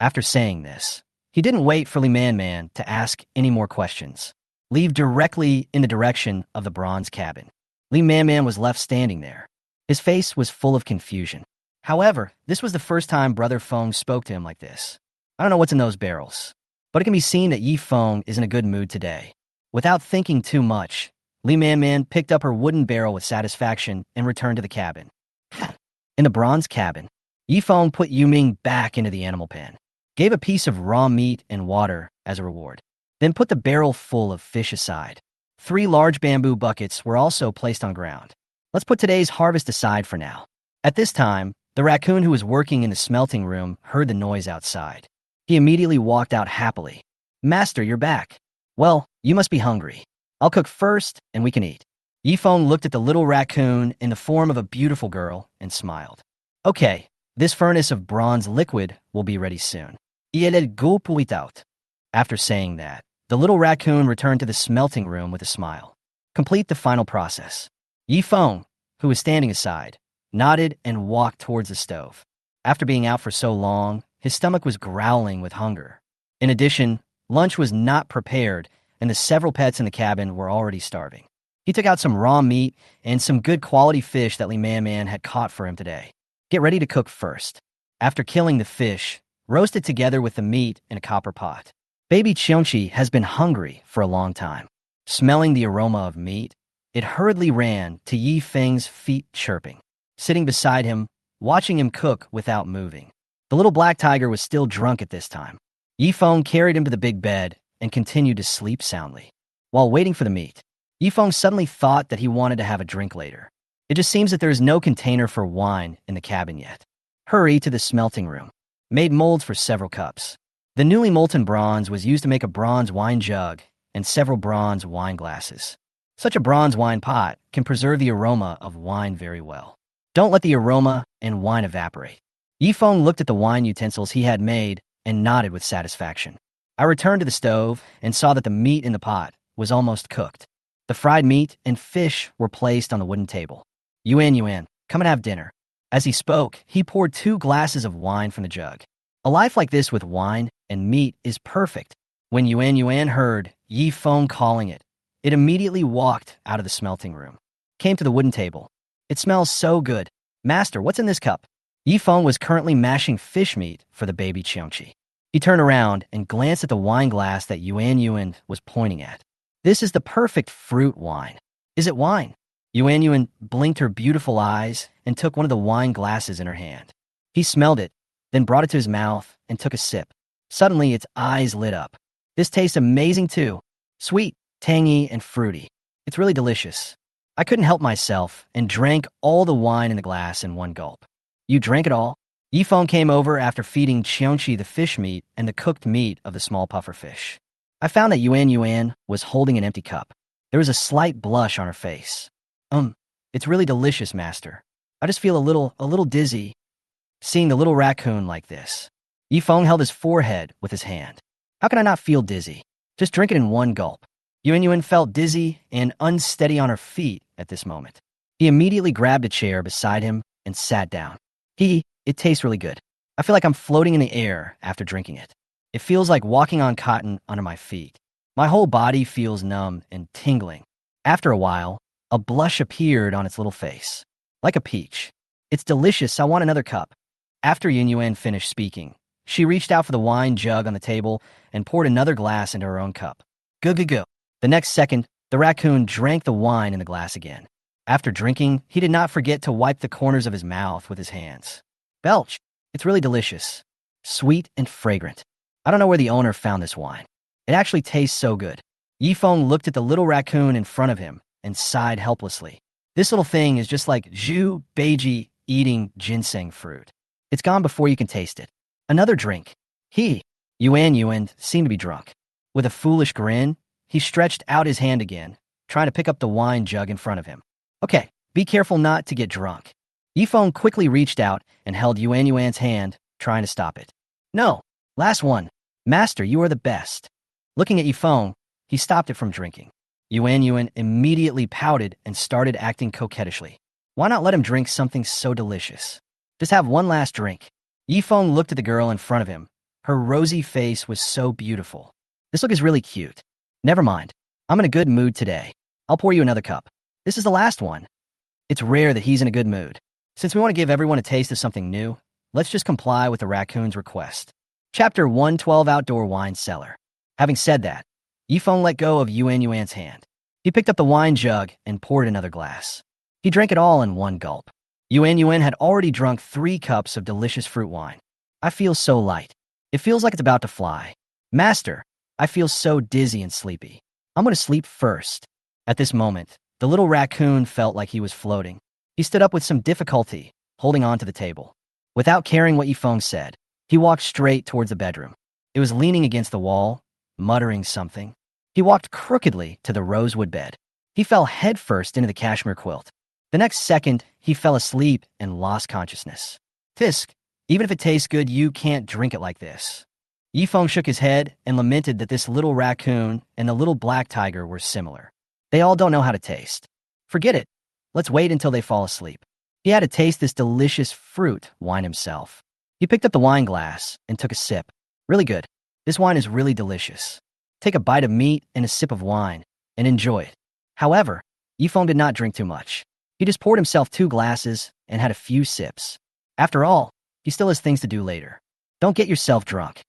Speaker 1: After saying this, he didn't wait for Li Man to ask any more questions. Leave directly in the direction of the bronze cabin. Li Man was left standing there. His face was full of confusion. However, this was the first time Brother Feng spoke to him like this. I don't know what's in those barrels, but it can be seen that Yifeng is in a good mood today. Without thinking too much, Li Man picked up her wooden barrel with satisfaction and returned to the cabin. In the bronze cabin, Yifeng put Yuming back into the animal pen, gave a piece of raw meat and water as a reward, then put the barrel full of fish aside. 3 large bamboo buckets were also placed on ground. Let's put today's harvest aside for now. At this time, the raccoon who was working in the smelting room heard the noise outside. He immediately walked out happily. Master, you're back. Well, you must be hungry. I'll cook first, and we can eat. Yifeng looked at the little raccoon in the form of a beautiful girl and smiled. Okay, this furnace of bronze liquid will be ready soon. Il est go out. After saying that, the little raccoon returned to the smelting room with a smile. Complete the final process. Yifeng, who was standing aside, nodded and walked towards the stove. After being out for so long, his stomach was growling with hunger. In addition, lunch was not prepared, and the several pets in the cabin were already starving. He took out some raw meat and some good quality fish that Li Man had caught for him today. Get ready to cook first. After killing the fish, roast it together with the meat in a copper pot. Baby Qiongqi has been hungry for a long time. Smelling the aroma of meat, it hurriedly ran to Yi Feng's feet chirping. Sitting beside him, watching him cook without moving. The little black tiger was still drunk at this time. Yi Feng carried him to the big bed and continued to sleep soundly. While waiting for the meat, Yi Feng suddenly thought that he wanted to have a drink later. It just seems that there is no container for wine in the cabin yet. Hurry to the smelting room. Made molds for several cups. The newly molten bronze was used to make a bronze wine jug and several bronze wine glasses. Such a bronze wine pot can preserve the aroma of wine very well. Don't let the aroma and wine evaporate. Yifeng looked at the wine utensils he had made and nodded with satisfaction. I returned to the stove and saw that the meat in the pot was almost cooked. The fried meat and fish were placed on the wooden table. Yuan, come and have dinner. As he spoke, he poured 2 glasses of wine from the jug. A life like this with wine and meat is perfect. When Yuan heard Yifeng calling it, it immediately walked out of the smelting room. Came to the wooden table. It smells so good. Master, what's in this cup? Yifeng was currently mashing fish meat for the baby Qiongqi. He turned around and glanced at the wine glass that Yuan was pointing at. This is the perfect fruit wine. Is it wine? Yuan blinked her beautiful eyes and took one of the wine glasses in her hand. He smelled it, then brought it to his mouth and took a sip. Suddenly, its eyes lit up. This tastes amazing too. Sweet, tangy, and fruity. It's really delicious. I couldn't help myself and drank all the wine in the glass in one gulp. You drank it all? Yifeng came over after feeding Qiongqi the fish meat and the cooked meat of the small puffer fish. I found that Yuan was holding an empty cup. There was a slight blush on her face. It's really delicious, master. I just feel a little dizzy seeing the little raccoon like this. Yifeng held his forehead with his hand. How can I not feel dizzy? Just drink it in one gulp. Yuan felt dizzy and unsteady on her feet at this moment. He immediately grabbed a chair beside him and sat down. It tastes really good. I feel like I'm floating in the air after drinking it. It feels like walking on cotton under my feet. My whole body feels numb and tingling. After a while, a blush appeared on its little face. Like a peach. It's delicious, I want another cup. After Yuan finished speaking, she reached out for the wine jug on the table and poured another glass into her own cup. Go. The next second, the raccoon drank the wine in the glass again. After drinking, he did not forget to wipe the corners of his mouth with his hands. Belch, it's really delicious. Sweet and fragrant. I don't know where the owner found this wine. It actually tastes so good. Yifeng looked at the little raccoon in front of him and sighed helplessly. This little thing is just like Zhu Beiji eating ginseng fruit. It's gone before you can taste it. Another drink. Yuan seemed to be drunk. With a foolish grin, he stretched out his hand again, trying to pick up the wine jug in front of him. Okay, be careful not to get drunk. Yifeng quickly reached out and held Yuan's hand, trying to stop it. No, last one. Master, you are the best. Looking at Yifeng, he stopped it from drinking. Yuan immediately pouted and started acting coquettishly. Why not let him drink something so delicious? Just have one last drink. Yifeng looked at the girl in front of him. Her rosy face was so beautiful. This look is really cute. Never mind. I'm in a good mood today. I'll pour you another cup. This is the last one. It's rare that he's in a good mood. Since we want to give everyone a taste of something new, let's just comply with the raccoon's request. Chapter 112 Outdoor Wine Cellar. Having said that, Yifeng let go of Yuan's hand. He picked up the wine jug and poured another glass. He drank it all in one gulp. Yuan had already drunk 3 cups of delicious fruit wine. I feel so light. It feels like it's about to fly. Master, I feel so dizzy and sleepy. I'm going to sleep first. At this moment, the little raccoon felt like he was floating. He stood up with some difficulty, holding on to the table. Without caring what Yifeng said, he walked straight towards the bedroom. It was leaning against the wall, muttering something. He walked crookedly to the rosewood bed. He fell headfirst into the cashmere quilt. The next second, he fell asleep and lost consciousness. Fisk, even if it tastes good, you can't drink it like this. Yifeng shook his head and lamented that this little raccoon and the little black tiger were similar. They all don't know how to taste. Forget it. Let's wait until they fall asleep. He had to taste this delicious fruit wine himself. He picked up the wine glass and took a sip. Really good. This wine is really delicious. Take a bite of meat and a sip of wine and enjoy it. However, Yifeng did not drink too much. He just poured himself 2 glasses and had a few sips. After all, he still has things to do later. Don't get yourself drunk.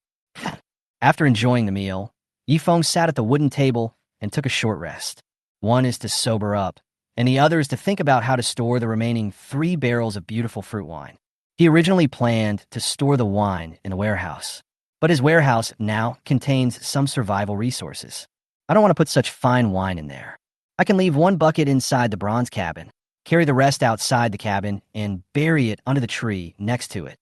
Speaker 1: After enjoying the meal, Yifeng sat at the wooden table and took a short rest. One is to sober up, and the other is to think about how to store the remaining 3 barrels of beautiful fruit wine. He originally planned to store the wine in a warehouse, but his warehouse now contains some survival resources. I don't want to put such fine wine in there. I can leave 1 bucket inside the bronze cabin, carry the rest outside the cabin, and bury it under the tree next to it.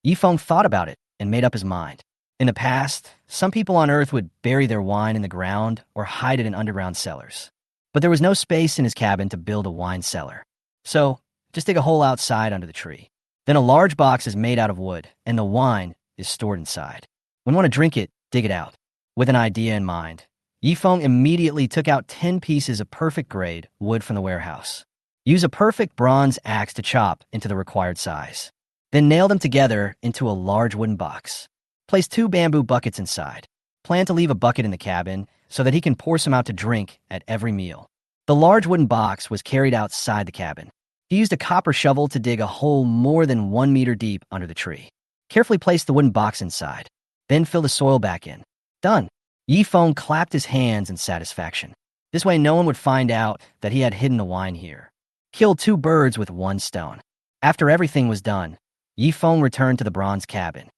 Speaker 1: Yifeng thought about it and made up his mind. In the past, some people on Earth would bury their wine in the ground or hide it in underground cellars. But there was no space in his cabin to build a wine cellar. So, just dig a hole outside under the tree. Then a large box is made out of wood, and the wine is stored inside. When you want to drink it, dig it out. With an idea in mind, Yifeng immediately took out 10 pieces of perfect grade wood from the warehouse. Use a perfect bronze axe to chop into the required size. Then nail them together into a large wooden box. Place 2 bamboo buckets inside. Plan to leave a bucket in the cabin so that he can pour some out to drink at every meal. The large wooden box was carried outside the cabin. He used a copper shovel to dig a hole more than 1 meter deep under the tree. Carefully place the wooden box inside. Then fill the soil back in. Done. Yifeng clapped his hands in satisfaction. This way no one would find out that he had hidden the wine here. Killed 2 birds with 1 stone. After everything was done, Yifeng returned to the bronze cabin.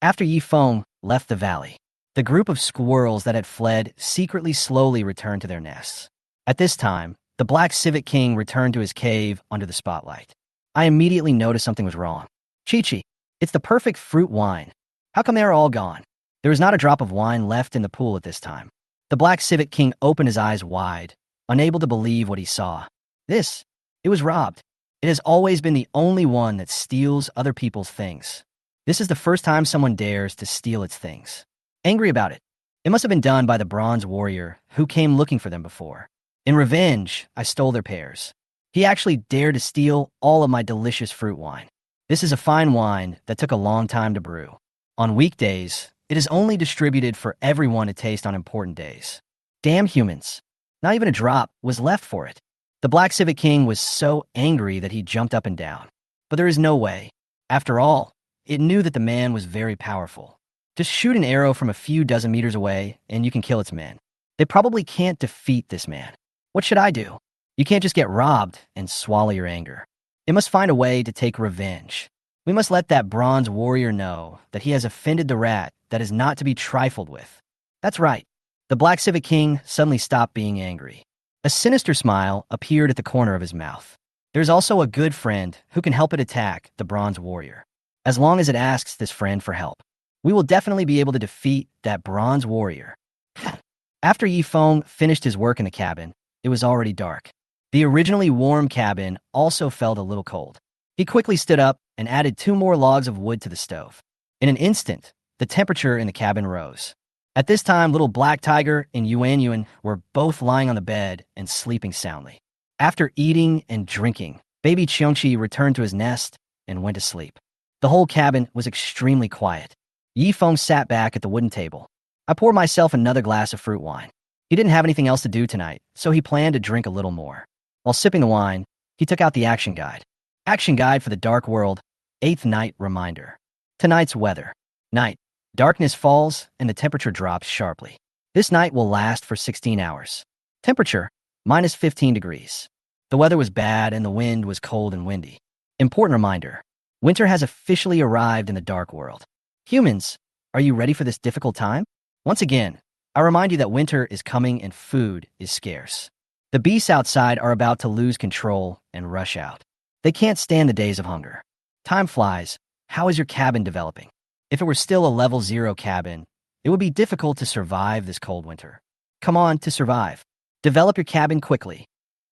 Speaker 1: After Yifeng left the valley, the group of squirrels that had fled secretly slowly returned to their nests. At this time, the Black Civet King returned to his cave under the spotlight. I immediately noticed something was wrong. Chi-Chi, it's the perfect fruit wine. How come they are all gone? There was not a drop of wine left in the pool at this time. The Black Civet King opened his eyes wide, unable to believe what he saw. It was robbed. It has always been the only one that steals other people's things. This is the first time someone dares to steal its things. Angry about it. It must have been done by the bronze warrior who came looking for them before. In revenge, I stole their pears. He actually dared to steal all of my delicious fruit wine. This is a fine wine that took a long time to brew. On weekdays, it is only distributed for everyone to taste on important days. Damn humans. Not even a drop was left for it. The Black Civet King was so angry that he jumped up and down. But there is no way. After all, it knew that the man was very powerful. Just shoot an arrow from a few dozen meters away and you can kill its men. They probably can't defeat this man. What should I do? You can't just get robbed and swallow your anger. It must find a way to take revenge. We must let that bronze warrior know that he has offended the rat that is not to be trifled with. That's right. The Black Civet King suddenly stopped being angry. A sinister smile appeared at the corner of his mouth. There's also a good friend who can help it attack the bronze warrior. As long as it asks this friend for help, we will definitely be able to defeat that bronze warrior. After Yifeng finished his work in the cabin, it was already dark. The originally warm cabin also felt a little cold. He quickly stood up and added 2 more logs of wood to the stove. In an instant, the temperature in the cabin rose. At this time, little Black Tiger and Yuan Yuan were both lying on the bed and sleeping soundly. After eating and drinking, baby Qiongqi returned to his nest and went to sleep. The whole cabin was extremely quiet. Yifeng sat back at the wooden table. I poured myself another glass of fruit wine. He didn't have anything else to do tonight, so he planned to drink a little more. While sipping the wine, he took out the action guide. Action guide for the dark world, 8th night reminder. Tonight's weather. Night. Darkness falls and the temperature drops sharply. This night will last for 16 hours. Temperature, minus 15 degrees. The weather was bad and the wind was cold and windy. Important reminder. Winter has officially arrived in the dark world. Humans, are you ready for this difficult time? Once again, I remind you that winter is coming and food is scarce. The beasts outside are about to lose control and rush out. They can't stand the days of hunger. Time flies. How is your cabin developing? If it were still a level 0 cabin, it would be difficult to survive this cold winter. Come on, to survive. Develop your cabin quickly.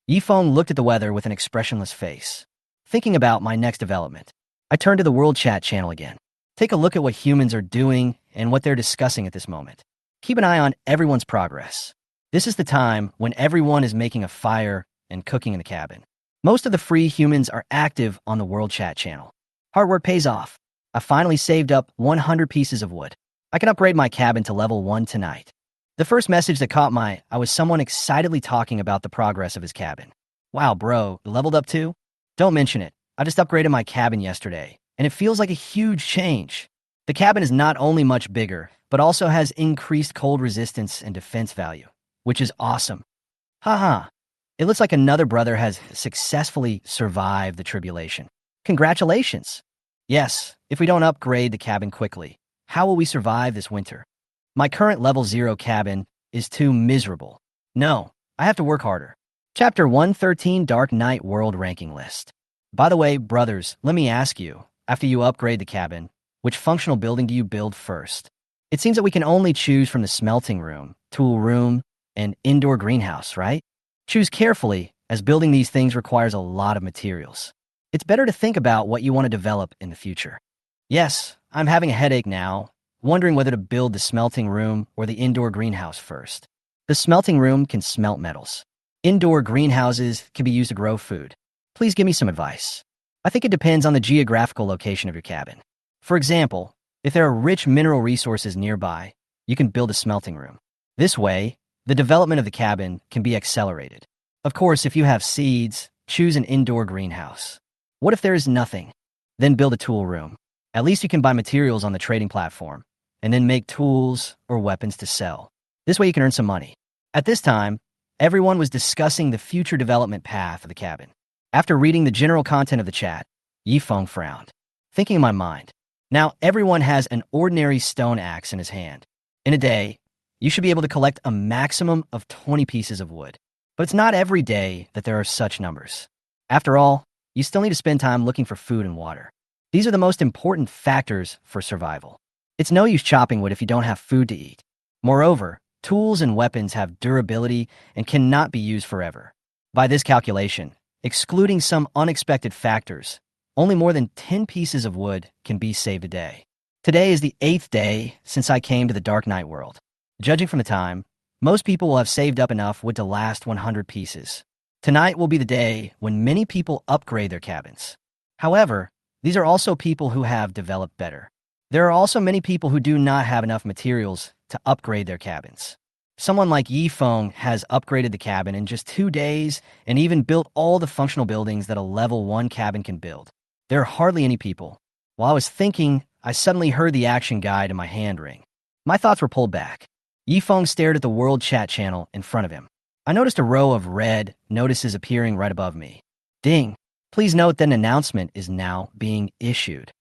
Speaker 1: Yifeng looked at the weather with an expressionless face. Thinking about my next development, I turned to the World Chat channel again. Take a look at what humans are doing and what they're discussing at this moment. Keep an eye on everyone's progress. This is the time when everyone is making a fire and cooking in the cabin. Most of the free humans are active on the World Chat channel. Hard work pays off. I finally saved up 100 pieces of wood. I can upgrade my cabin to level 1 tonight. The first message that caught my eye was someone excitedly talking about the progress of his cabin. Wow, bro, you leveled up too? Don't mention it. I just upgraded my cabin yesterday, and it feels like a huge change. The cabin is not only much bigger, but also has increased cold resistance and defense value, which is awesome. Haha, it looks like another brother has successfully survived the tribulation. Congratulations. Yes, if we don't upgrade the cabin quickly, how will we survive this winter? My current level 0 cabin is too miserable. No, I have to work harder. Chapter 113 Dark Knight World Ranking List. By the way, brothers, let me ask you, after you upgrade the cabin, which functional building do you build first? It seems that we can only choose from the smelting room, tool room, and indoor greenhouse, right? Choose carefully, as building these things requires a lot of materials. It's better to think about what you want to develop in the future. Yes, I'm having a headache now, wondering whether to build the smelting room or the indoor greenhouse first. The smelting room can smelt metals. Indoor greenhouses can be used to grow food. Please give me some advice. I think it depends on the geographical location of your cabin. For example, if there are rich mineral resources nearby, you can build a smelting room. This way, the development of the cabin can be accelerated. Of course, if you have seeds, choose an indoor greenhouse. What if there is nothing? Then build a tool room. At least you can buy materials on the trading platform, and then make tools or weapons to sell. This way you can earn some money. At this time, everyone was discussing the future development path of the cabin. After reading the general content of the chat, Yifeng frowned, thinking in my mind, now everyone has an ordinary stone axe in his hand. In a day, you should be able to collect a maximum of 20 pieces of wood. But it's not every day that there are such numbers. After all, you still need to spend time looking for food and water. These are the most important factors for survival. It's no use chopping wood if you don't have food to eat. Moreover, tools and weapons have durability and cannot be used forever. By this calculation, excluding some unexpected factors, only more than 10 pieces of wood can be saved a day. Today is the 8th day since I came to the Dark Knight world. Judging from the time, most people will have saved up enough wood to last 100 pieces. Tonight will be the day when many people upgrade their cabins. However, these are also people who have developed better. There are also many people who do not have enough materials to upgrade their cabins. Someone like Yifeng has upgraded the cabin in just 2 days and even built all the functional buildings that a level 1 cabin can build. There are hardly any people. While I was thinking, I suddenly heard the action guide in my hand ring. My thoughts were pulled back. Yifeng stared at the World Chat channel in front of him. I noticed a row of red notices appearing right above me. Ding! Please note that an announcement is now being issued.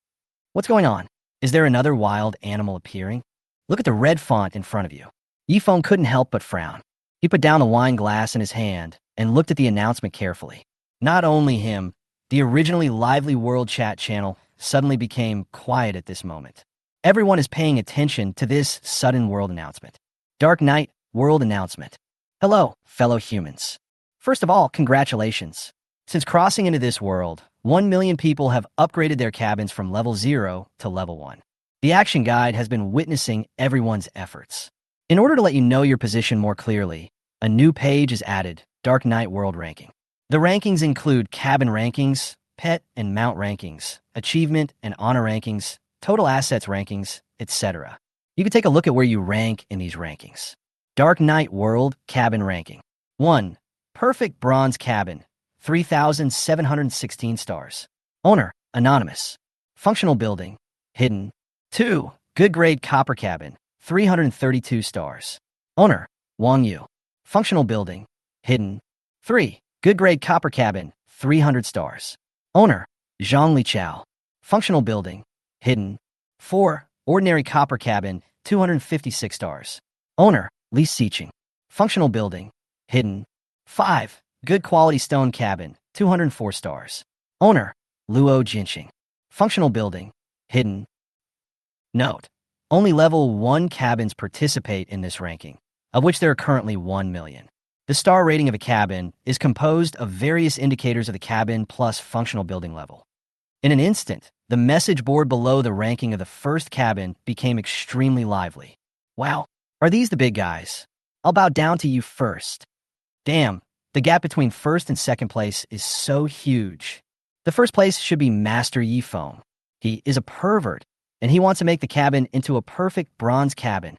Speaker 1: What's going on? Is there another wild animal appearing? Look at the red font in front of you. Yifeng couldn't help but frown. He put down the wine glass in his hand and looked at the announcement carefully. Not only him, the originally lively World Chat channel suddenly became quiet at this moment. Everyone is paying attention to this sudden world announcement. Dark Knight World Announcement. Hello, fellow humans. First of all, congratulations. Since crossing into this world, 1 million people have upgraded their cabins from level 0 to level 1. The action guide has been witnessing everyone's efforts. In order to let you know your position more clearly, a new page is added, Dark Knight World Ranking. The rankings include cabin rankings, pet and mount rankings, achievement and honor rankings, total assets rankings, etc. You can take a look at where you rank in these rankings. Dark Knight World Cabin Ranking. 1. Perfect Bronze Cabin, 3,716 stars. Owner, Anonymous. Functional Building, Hidden. 2. Good Grade Copper Cabin, 332 stars. Owner, Wang Yu. Functional Building, Hidden. 3. Good Grade Copper Cabin, 300 stars. Owner, Zhang Lichao. Functional Building, Hidden. 4. Ordinary Copper Cabin, 256 stars. Owner, Li Xiqing. Functional Building, Hidden. 5. Good Quality Stone Cabin, 204 stars. Owner, Luo Jinxing. Functional Building, Hidden. Note, only level 1 cabins participate in this ranking, of which there are currently 1 million. The star rating of a cabin is composed of various indicators of the cabin plus functional building level. In an instant, the message board below the ranking of the first cabin became extremely lively. Wow, are these the big guys? I'll bow down to you first. Damn, the gap between first and second place is so huge. The first place should be Master Yifeng. He is a pervert, and he wants to make the cabin into a perfect bronze cabin.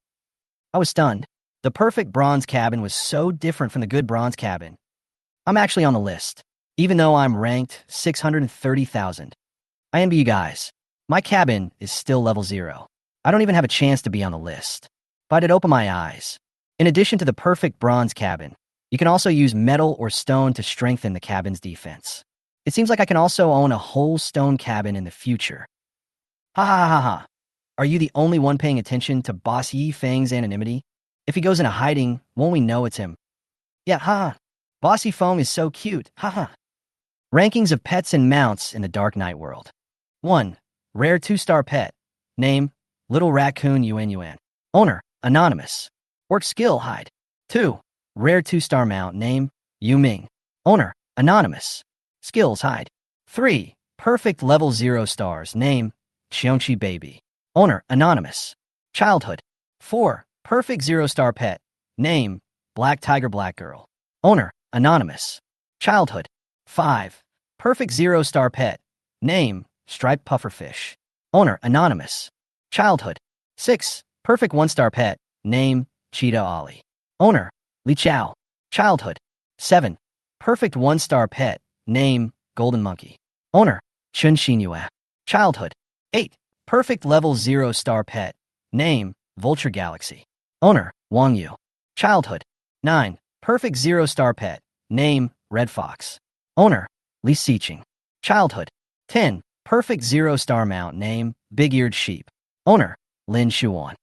Speaker 1: I was stunned. The perfect bronze cabin was so different from the good bronze cabin. I'm actually on the list, even though I'm ranked 630,000. I envy you guys. My cabin is still level 0. I don't even have a chance to be on the list. But it opened my eyes. In addition to the perfect bronze cabin, you can also use metal or stone to strengthen the cabin's defense. It seems like I can also own a whole stone cabin in the future. Ha ha ha ha. Are you the only one paying attention to Boss Yi Feng's anonymity? If he goes into hiding, won't we know it's him? Yeah, ha. Boss Yi Feng is so cute, ha ha. Rankings of pets and mounts in the Dark Knight world. 1. Rare 2-star pet. Name, Little Raccoon Yuan Yuan. Owner, anonymous. Work skill, hide. 2. Rare 2-star mount. Name, Yu Ming. Owner, anonymous. Skills, hide. 3. Perfect level 0 stars. Name, Xiongqi Baby. Owner, anonymous. Childhood. 4. Perfect 0-star pet. Name, Black Tiger Black Girl. Owner, anonymous. Childhood. 5. Perfect 0-star pet. Name, Striped Pufferfish. Owner, anonymous. Childhood. 6. Perfect 1-star pet. Name, Cheetah Ollie. Owner, Li Chao. Childhood. 7. Perfect 1-star pet. Name, Golden Monkey. Owner, Chun Xinyue. Childhood. 8. Perfect level 0-star pet. Name, Vulture Galaxy. Owner, Wang Yu. Childhood. 9. Perfect 0-star pet. Name, Red Fox. Owner, Li Xiqing. Childhood. 10. Perfect 0-star mount. Name, Big-Eared Sheep. Owner, Lin Shuan.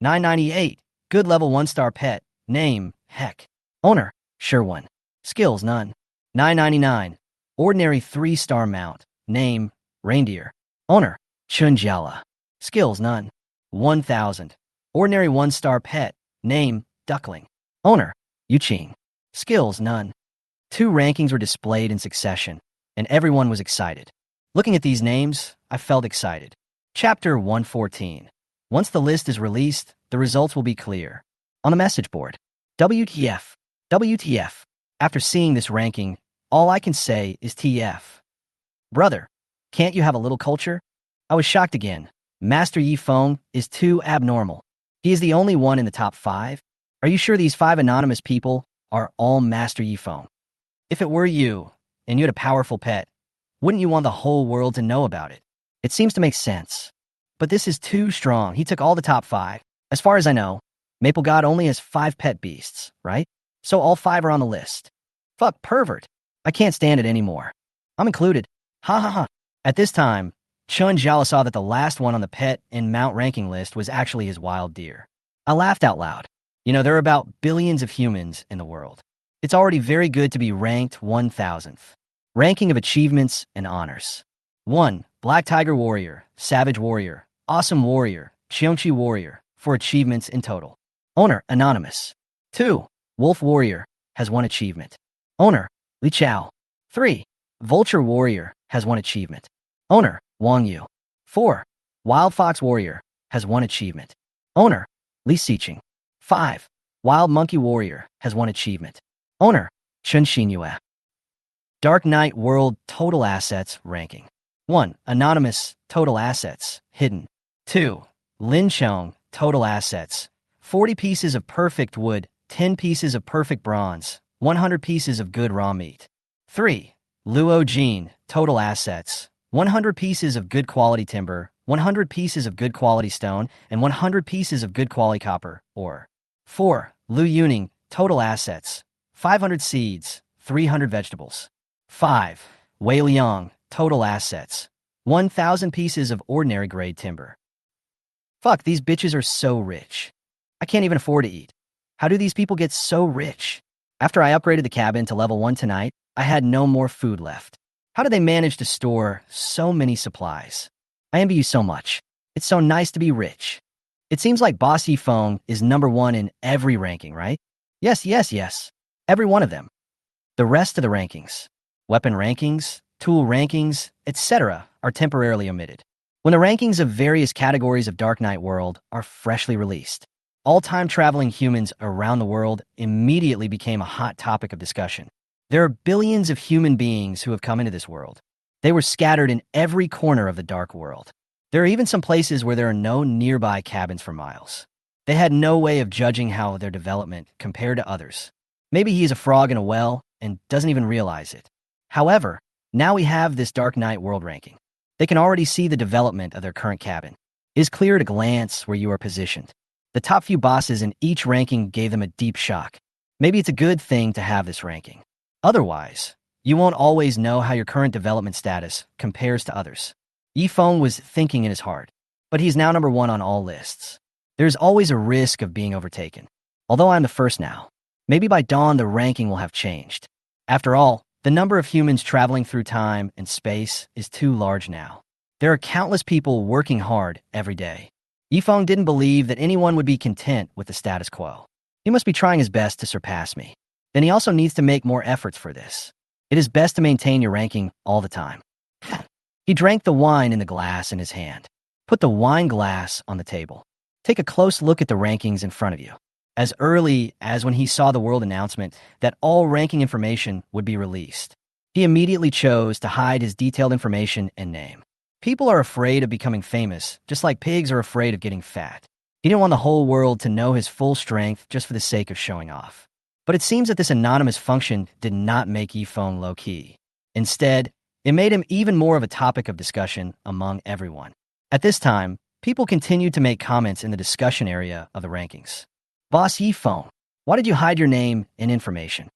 Speaker 1: 998. Good level 1-star pet. Name, Heck. Owner, Sherwin. Skills, none. 999. Ordinary 3-star mount. Name, Reindeer. Owner, Chunjiala. Skills, none. 1000. Ordinary 1-star pet. Name, Duckling. Owner, Yuqing. Skills, none. 2 rankings were displayed in succession, and everyone was excited. Looking at these names, I felt excited. Chapter 114. Once the list is released, the results will be clear. On the message board. WTF. WTF. After seeing this ranking, all I can say is TF. Brother, can't you have a little culture? I was shocked again. Master Yi Feng is too abnormal. He is the only one in the top 5. Are you sure these 5 anonymous people are all Master Yi Feng? If it were you, and you had a powerful pet, wouldn't you want the whole world to know about it? It seems to make sense. But this is too strong. He took all the top 5. As far as I know, Maple God only has 5 pet beasts, right? So all 5 are on the list. Fuck, pervert. I can't stand it anymore. I'm included. Ha ha ha. At this time, Chun Jiala saw that the last one on the pet and mount ranking list was actually his wild deer. I laughed out loud. You know, there are about billions of humans in the world. It's already very good to be ranked 1000th. Ranking of achievements and honors. 1. Black Tiger Warrior, Savage Warrior, Awesome Warrior, Xiongqi Warrior, for achievements in total. Owner, anonymous. 2. Wolf Warrior, has 1 achievement. Owner, Li Chao. 3. Vulture Warrior, has 1 achievement. Owner, Wang Yu. 4. Wild Fox Warrior, has 1 achievement. Owner, Li Xiqing. 5. Wild Monkey Warrior, has 1 achievement. Owner, Chun Xinyue. Dark Knight World Total Assets Ranking. 1. Anonymous Total Assets, Hidden. 2. Lin Chong Total Assets, 40 pieces of perfect wood, 10 pieces of perfect bronze, 100 pieces of good raw meat. 3. Luo Jin Total Assets, 100 pieces of good quality timber, 100 pieces of good quality stone, and 100 pieces of good quality copper, ore. 4. Lu Yuning Total Assets, 500 seeds, 300 vegetables. 5. Wei Liang Total Assets, 1,000 pieces of ordinary grade timber. Fuck, these bitches are so rich. I can't even afford to eat. How do these people get so rich? After I upgraded the cabin to level 1 tonight, I had no more food left. How do they manage to store so many supplies? I envy you so much. It's so nice to be rich. It seems like Boss Yifeng is number one in every ranking, right? Yes, yes, yes. Every one of them. The rest of the rankings, weapon rankings, tool rankings, etc., are temporarily omitted. When the rankings of various categories of Dark Knight World are freshly released, all time-traveling humans around the world immediately became a hot topic of discussion. There are billions of human beings who have come into this world. They were scattered in every corner of the dark world. There are even some places where there are no nearby cabins for miles. They had no way of judging how their development compared to others. Maybe he is a frog in a well and doesn't even realize it. However, now we have this Dark Knight World ranking. They can already see the development of their current cabin. It is clear at a glance where you are positioned. The top few bosses in each ranking gave them a deep shock. Maybe it's a good thing to have this ranking. Otherwise, you won't always know how your current development status compares to others. Yifeng was thinking in his heart, but he's now number one on all lists. There's always a risk of being overtaken. Although I'm the first now, maybe by dawn the ranking will have changed. After all, the number of humans traveling through time and space is too large now. There are countless people working hard every day. Yifeng didn't believe that anyone would be content with the status quo. He must be trying his best to surpass me. Then he also needs to make more efforts for this. It is best to maintain your ranking all the time. He drank the wine in the glass in his hand. Put the wine glass on the table. Take a close look at the rankings in front of you. As early as when he saw the world announcement that all ranking information would be released, he immediately chose to hide his detailed information and name. People are afraid of becoming famous, just like pigs are afraid of getting fat. He didn't want the whole world to know his full strength just for the sake of showing off. But it seems that this anonymous function did not make Yifeng low-key. Instead, it made him even more of a topic of discussion among everyone. At this time, people continued to make comments in the discussion area of the rankings. Boss Yifeng, why did you hide your name and information?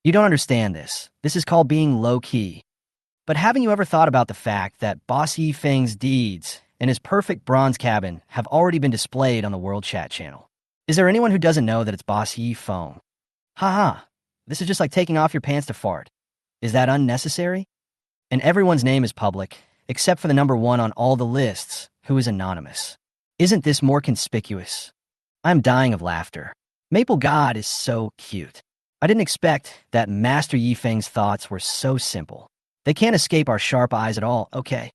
Speaker 1: You don't understand this. This is called being low-key. But haven't you ever thought about the fact that Boss Yifeng's deeds and his perfect bronze cabin have already been displayed on the World Chat channel? Is there anyone who doesn't know that it's Boss Yifeng? Haha, this is just like taking off your pants to fart. Is that unnecessary? And everyone's name is public, except for the number one on all the lists, who is anonymous. Isn't this more conspicuous? I'm dying of laughter. Maple God is so cute. I didn't expect that Master Yifeng's thoughts were so simple. They can't escape our sharp eyes at all, okay?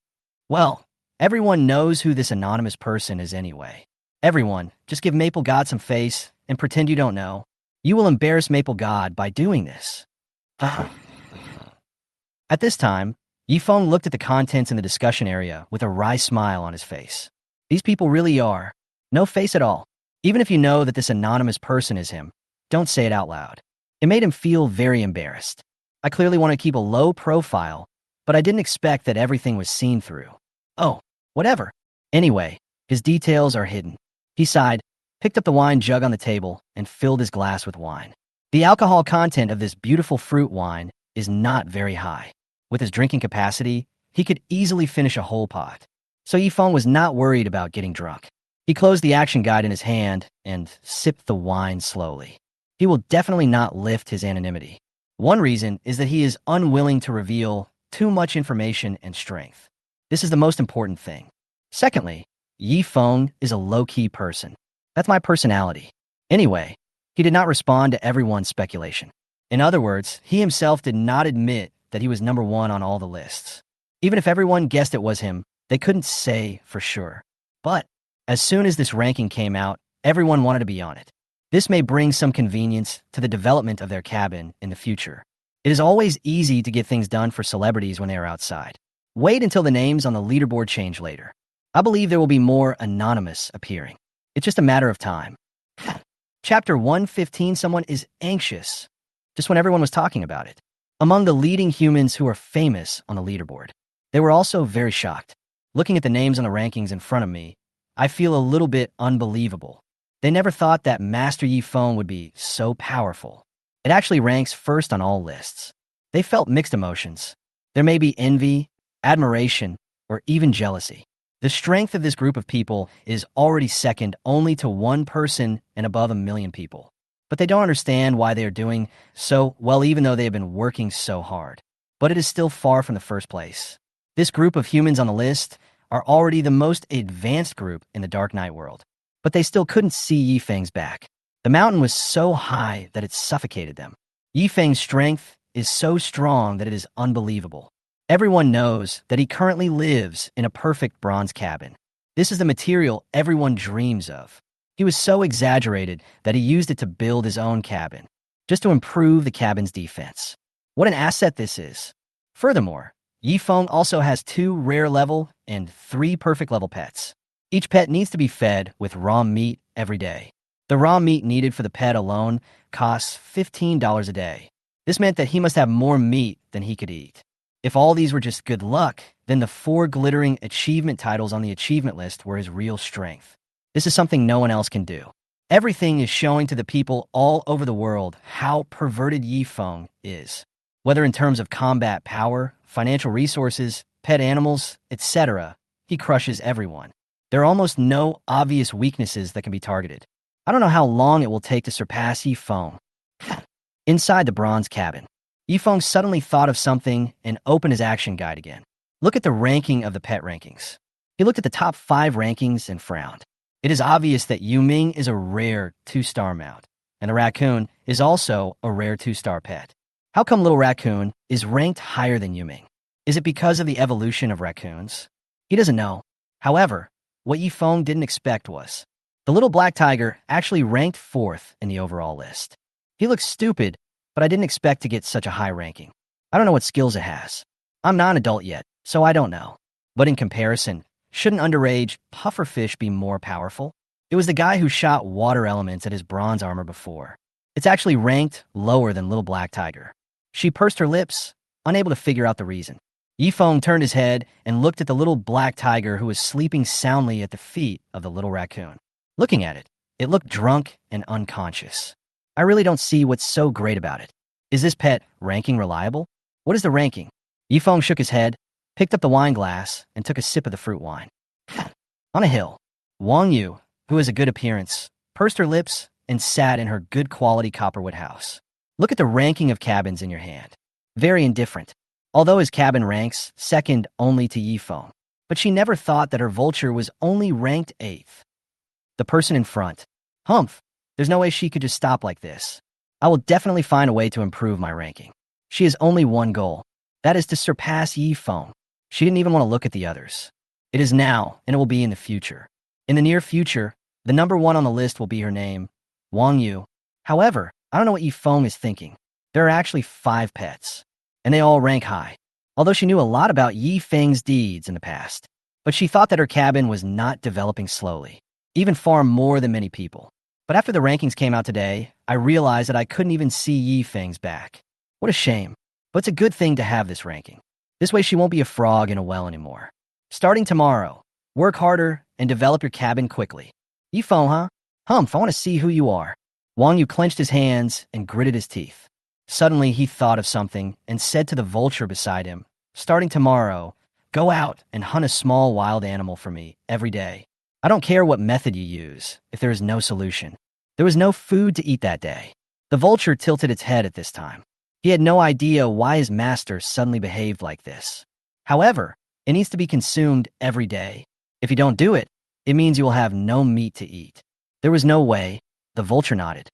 Speaker 1: Well, everyone knows who this anonymous person is anyway. Everyone, just give Maple God some face and pretend you don't know. You will embarrass Maple God by doing this. At this time, Yifeng looked at the contents in the discussion area with a wry smile on his face. These people really are. No face at all. Even if you know that this anonymous person is him, don't say it out loud. It made him feel very embarrassed. I clearly want to keep a low profile, but I didn't expect that everything was seen through. Oh, whatever. Anyway, his details are hidden. He sighed, picked up the wine jug on the table, and filled his glass with wine. The alcohol content of this beautiful fruit wine is not very high. With his drinking capacity, he could easily finish a whole pot. So Yifeng was not worried about getting drunk. He closed the action guide in his hand and sipped the wine slowly. He will definitely not lift his anonymity. One reason is that he is unwilling to reveal too much information and strength. This is the most important thing. Secondly, Yifeng is a low-key person. That's my personality. Anyway, he did not respond to everyone's speculation. In other words, he himself did not admit that he was number one on all the lists. Even if everyone guessed it was him, they couldn't say for sure. But as soon as this ranking came out, everyone wanted to be on it. This may bring some convenience to the development of their cabin in the future. It is always easy to get things done for celebrities when they are outside. Wait until the names on the leaderboard change later. I believe there will be more anonymous appearing. It's just a matter of time. Chapter 115, someone is anxious. Just when everyone was talking about it. Among the leading humans who are famous on the leaderboard, they were also very shocked. Looking at the names on the rankings in front of me, I feel a little bit unbelievable. They never thought that Master Yifeng would be so powerful. It actually ranks first on all lists. They felt mixed emotions. There may be envy, admiration, or even jealousy. The strength of this group of people is already second only to one person and above 1 million people. But they don't understand why they are doing so well even though they have been working so hard. But it is still far from the first place. This group of humans on the list are already the most advanced group in the Dark Knight world. But they still couldn't see Yifeng's back. The mountain was so high that it suffocated them. Yifeng's strength is so strong that it is unbelievable. Everyone knows that he currently lives in a perfect bronze cabin. This is the material everyone dreams of. He was so exaggerated that he used it to build his own cabin, just to improve the cabin's defense. What an asset this is. Furthermore, Yifeng also has 2 rare level and 3 perfect level pets. Each pet needs to be fed with raw meat every day. The raw meat needed for the pet alone costs $15 a day. This meant that he must have more meat than he could eat. If all these were just good luck, then the 4 glittering achievement titles on the achievement list were his real strength. This is something no one else can do. Everything is showing to the people all over the world how perverted Yifeng is. Whether in terms of combat power, financial resources, pet animals, etc., he crushes everyone. There are almost no obvious weaknesses that can be targeted. I don't know how long it will take to surpass Yifeng. Inside the bronze cabin, Yifeng suddenly thought of something and opened his action guide again. Look at the ranking of the pet rankings. He looked at the top 5 rankings and frowned. It is obvious that Yuming is a rare 2-star mount, and the raccoon is also a rare 2-star pet. How come Little Raccoon is ranked higher than Yuming? Is it because of the evolution of raccoons? He doesn't know. However, what Yifeng didn't expect was the little black tiger actually ranked 4th in the overall list. He looks stupid, but I didn't expect to get such a high ranking. I don't know what skills it has. I'm not an adult yet, so I don't know. But in comparison, shouldn't underage pufferfish be more powerful? It was the guy who shot water elements at his bronze armor before. It's actually ranked lower than Little Black Tiger. She pursed her lips, unable to figure out the reason. Yifeng turned his head and looked at the little black tiger who was sleeping soundly at the feet of the little raccoon. Looking at it, it looked drunk and unconscious. I really don't see what's so great about it. Is this pet ranking reliable? What is the ranking? Yifeng shook his head, picked up the wine glass, and took a sip of the fruit wine. On a hill, Wang Yu, who has a good appearance, pursed her lips and sat in her good quality copperwood house. Look at the ranking of cabins in your hand. Very indifferent. Although his cabin ranks second only to Yifeng, but she never thought that her vulture was only ranked 8th. The person in front. Humph, there's no way she could just stop like this. I will definitely find a way to improve my ranking. She has only one goal. That is to surpass Yifeng. She didn't even want to look at the others. It is now, and it will be in the future. In the near future, the number 1 on the list will be her name, Wang Yu. However, I don't know what Yifeng is thinking. There are actually 5 pets, and they all rank high. Although she knew a lot about Yifeng's deeds in the past, but she thought that her cabin was not developing slowly, even far more than many people. But after the rankings came out today, I realized that I couldn't even see Yifeng's back. What a shame. But it's a good thing to have this ranking. This way she won't be a frog in a well anymore. Starting tomorrow, work harder and develop your cabin quickly. Yifeng, huh? Humph, I want to see who you are. Wang Yu clenched his hands and gritted his teeth. Suddenly, he thought of something and said to the vulture beside him, starting tomorrow, go out and hunt a small wild animal for me every day. I don't care what method you use if there is no solution. There was no food to eat that day. The vulture tilted its head at this time. He had no idea why his master suddenly behaved like this. However, it needs to be consumed every day. If you don't do it, it means you will have no meat to eat. There was no way. The vulture nodded.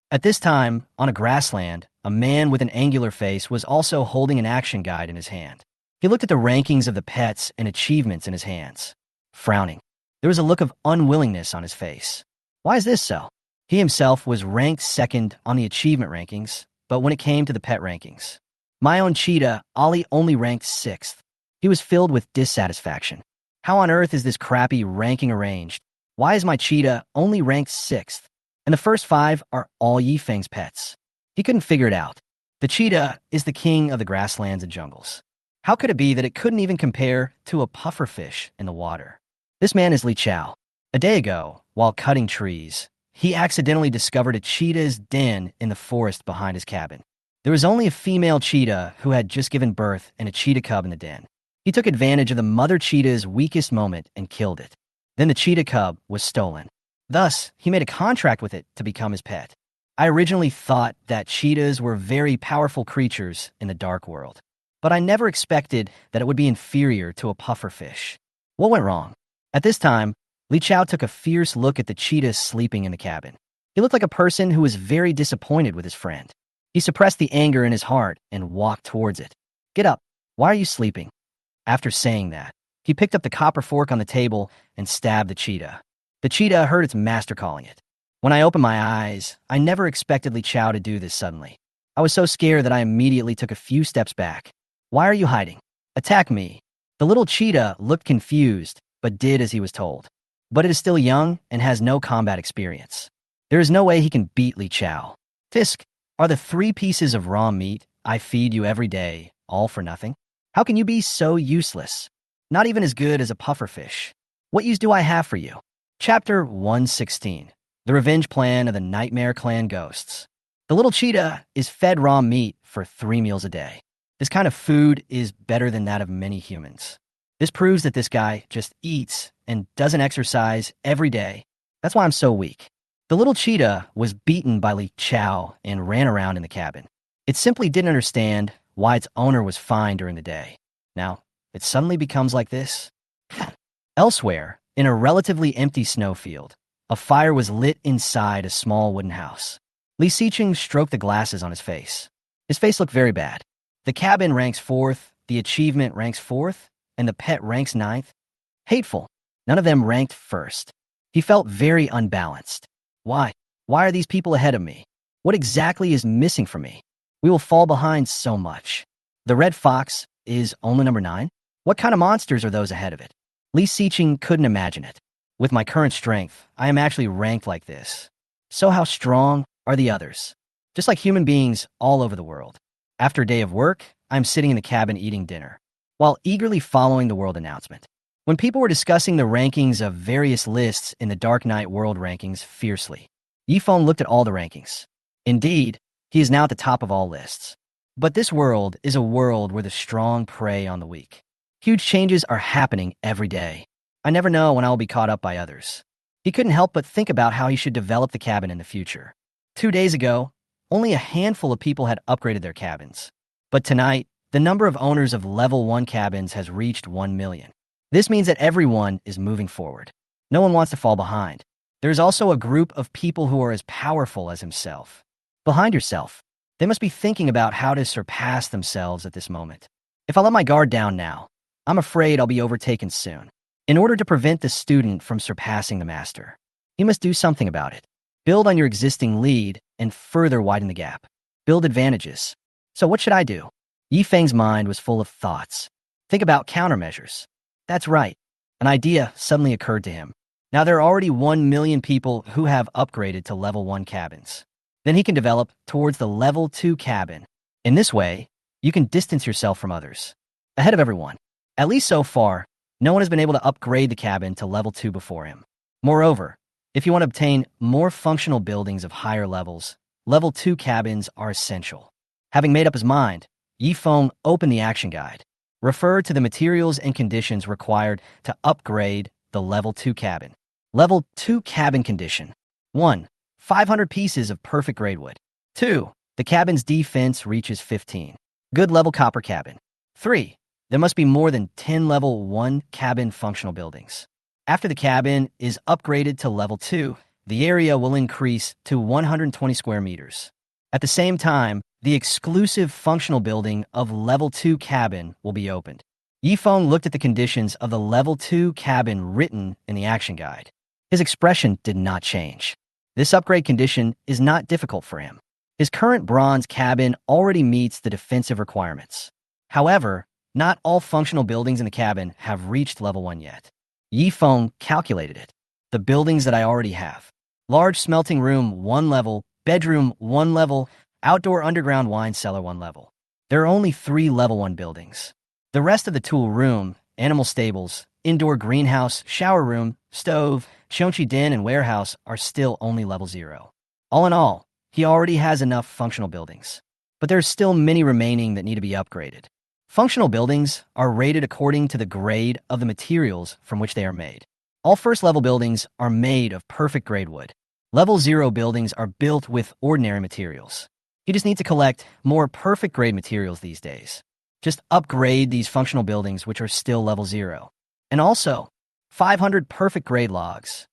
Speaker 1: At this time, on a grassland, a man with an angular face was also holding an action guide in his hand. He looked at the rankings of the pets and achievements in his hands, frowning. There was a look of unwillingness on his face. Why is this so? He himself was ranked 2nd on the achievement rankings, but when it came to the pet rankings, my own cheetah, Ollie, only ranked 6th. He was filled with dissatisfaction. How on earth is this crappy ranking arranged? Why is my cheetah only ranked 6th? And the first 5 are all Yifeng's pets. He couldn't figure it out. The cheetah is the king of the grasslands and jungles. How could it be that it couldn't even compare to a pufferfish in the water? This man is Li Chao. A day ago, while cutting trees, he accidentally discovered a cheetah's den in the forest behind his cabin. There was only a female cheetah who had just given birth and a cheetah cub in the den. He took advantage of the mother cheetah's weakest moment and killed it. Then the cheetah cub was stolen. Thus, he made a contract with it to become his pet. I originally thought that cheetahs were very powerful creatures in the dark world, but I never expected that it would be inferior to a pufferfish. What went wrong? At this time, Li Chao took a fierce look at the cheetah sleeping in the cabin. He looked like a person who was very disappointed with his friend. He suppressed the anger in his heart and walked towards it. Get up. Why are you sleeping? After saying that, he picked up the copper fork on the table and stabbed the cheetah. The cheetah heard its master calling it. When I opened my eyes, I never expected Li Chao to do this suddenly. I was so scared that I immediately took a few steps back. Why are you hiding? Attack me. The little cheetah looked confused, but did as he was told. But it is still young and has no combat experience. There is no way he can beat Li Chao. Fisk, are the 3 pieces of raw meat I feed you every day all for nothing? How can you be so useless? Not even as good as a pufferfish. What use do I have for you? Chapter 116. The Revenge Plan of the Nightmare Clan Ghosts. The little cheetah is fed raw meat for 3 meals a day. This kind of food is better than that of many humans. This proves that this guy just eats and doesn't exercise every day. That's why I'm so weak. The little cheetah was beaten by Li Chao and ran around in the cabin. It simply didn't understand why its owner was fine during the day. Now, it suddenly becomes like this. Elsewhere, in a relatively empty snowfield, a fire was lit inside a small wooden house. Li Xiqing stroked the glasses on his face. His face looked very bad. The cabin ranks 4th, the achievement ranks 4th, and the pet ranks 9th. Hateful. None of them ranked 1st. He felt very unbalanced. Why? Why are these people ahead of me? What exactly is missing from me? We will fall behind so much. The red fox is only number 9? What kind of monsters are those ahead of it? Li Xiqing couldn't imagine it. With my current strength, I am actually ranked like this. So how strong are the others? Just like human beings all over the world. After a day of work, I'm sitting in the cabin eating dinner, while eagerly following the world announcement. When people were discussing the rankings of various lists in the Dark Knight World Rankings fiercely, Yifeng looked at all the rankings. Indeed, he is now at the top of all lists. But this world is a world where the strong prey on the weak. Huge changes are happening every day. I never know when I will be caught up by others. He couldn't help but think about how he should develop the cabin in the future. 2 days ago, only a handful of people had upgraded their cabins. But tonight, the number of owners of level 1 cabins has reached 1 million. This means that everyone is moving forward. No one wants to fall behind. There is also a group of people who are as powerful as himself. Behind yourself. They must be thinking about how to surpass themselves at this moment. If I let my guard down now, I'm afraid I'll be overtaken soon. In order to prevent the student from surpassing the master, he must do something about it. Build on your existing lead and further widen the gap. Build advantages. So what should I do? Yifeng's mind was full of thoughts. Think about countermeasures. That's right. An idea suddenly occurred to him. Now there are already 1 million people who have upgraded to level 1 cabins. Then he can develop towards the level 2 cabin. In this way, you can distance yourself from others. Ahead of everyone. At least so far, no one has been able to upgrade the cabin to level 2 before him. Moreover, if you want to obtain more functional buildings of higher levels, level 2 cabins are essential. Having made up his mind, Yifeng opened the action guide. Refer to the materials and conditions required to upgrade the level 2 cabin. Level 2 cabin condition. 1. 500 pieces of perfect grade wood. 2. The cabin's defense reaches 15. Good level copper cabin. 3. There must be more than 10 level 1 cabin functional buildings. After the cabin is upgraded to level 2, the area will increase to 120 square meters. At the same time, the exclusive functional building of level 2 cabin will be opened. Yifeng looked at the conditions of the level 2 cabin written in the action guide. His expression did not change. This upgrade condition is not difficult for him. His current bronze cabin already meets the defensive requirements. However, not all functional buildings in the cabin have reached level 1 yet. Yifeng calculated it. The buildings that I already have. Large smelting room 1 level, bedroom 1 level, outdoor underground wine cellar 1 level. There are only 3 level 1 buildings. The rest of the tool room, animal stables, indoor greenhouse, shower room, stove, Shonchi den and warehouse are still only level 0. All in all, he already has enough functional buildings. But there are still many remaining that need to be upgraded. Functional buildings are rated according to the grade of the materials from which they are made. All first-level buildings are made of perfect grade wood. Level 0 buildings are built with ordinary materials. You just need to collect more perfect grade materials these days. Just upgrade these functional buildings which are still level 0. And also, 500 perfect grade logs.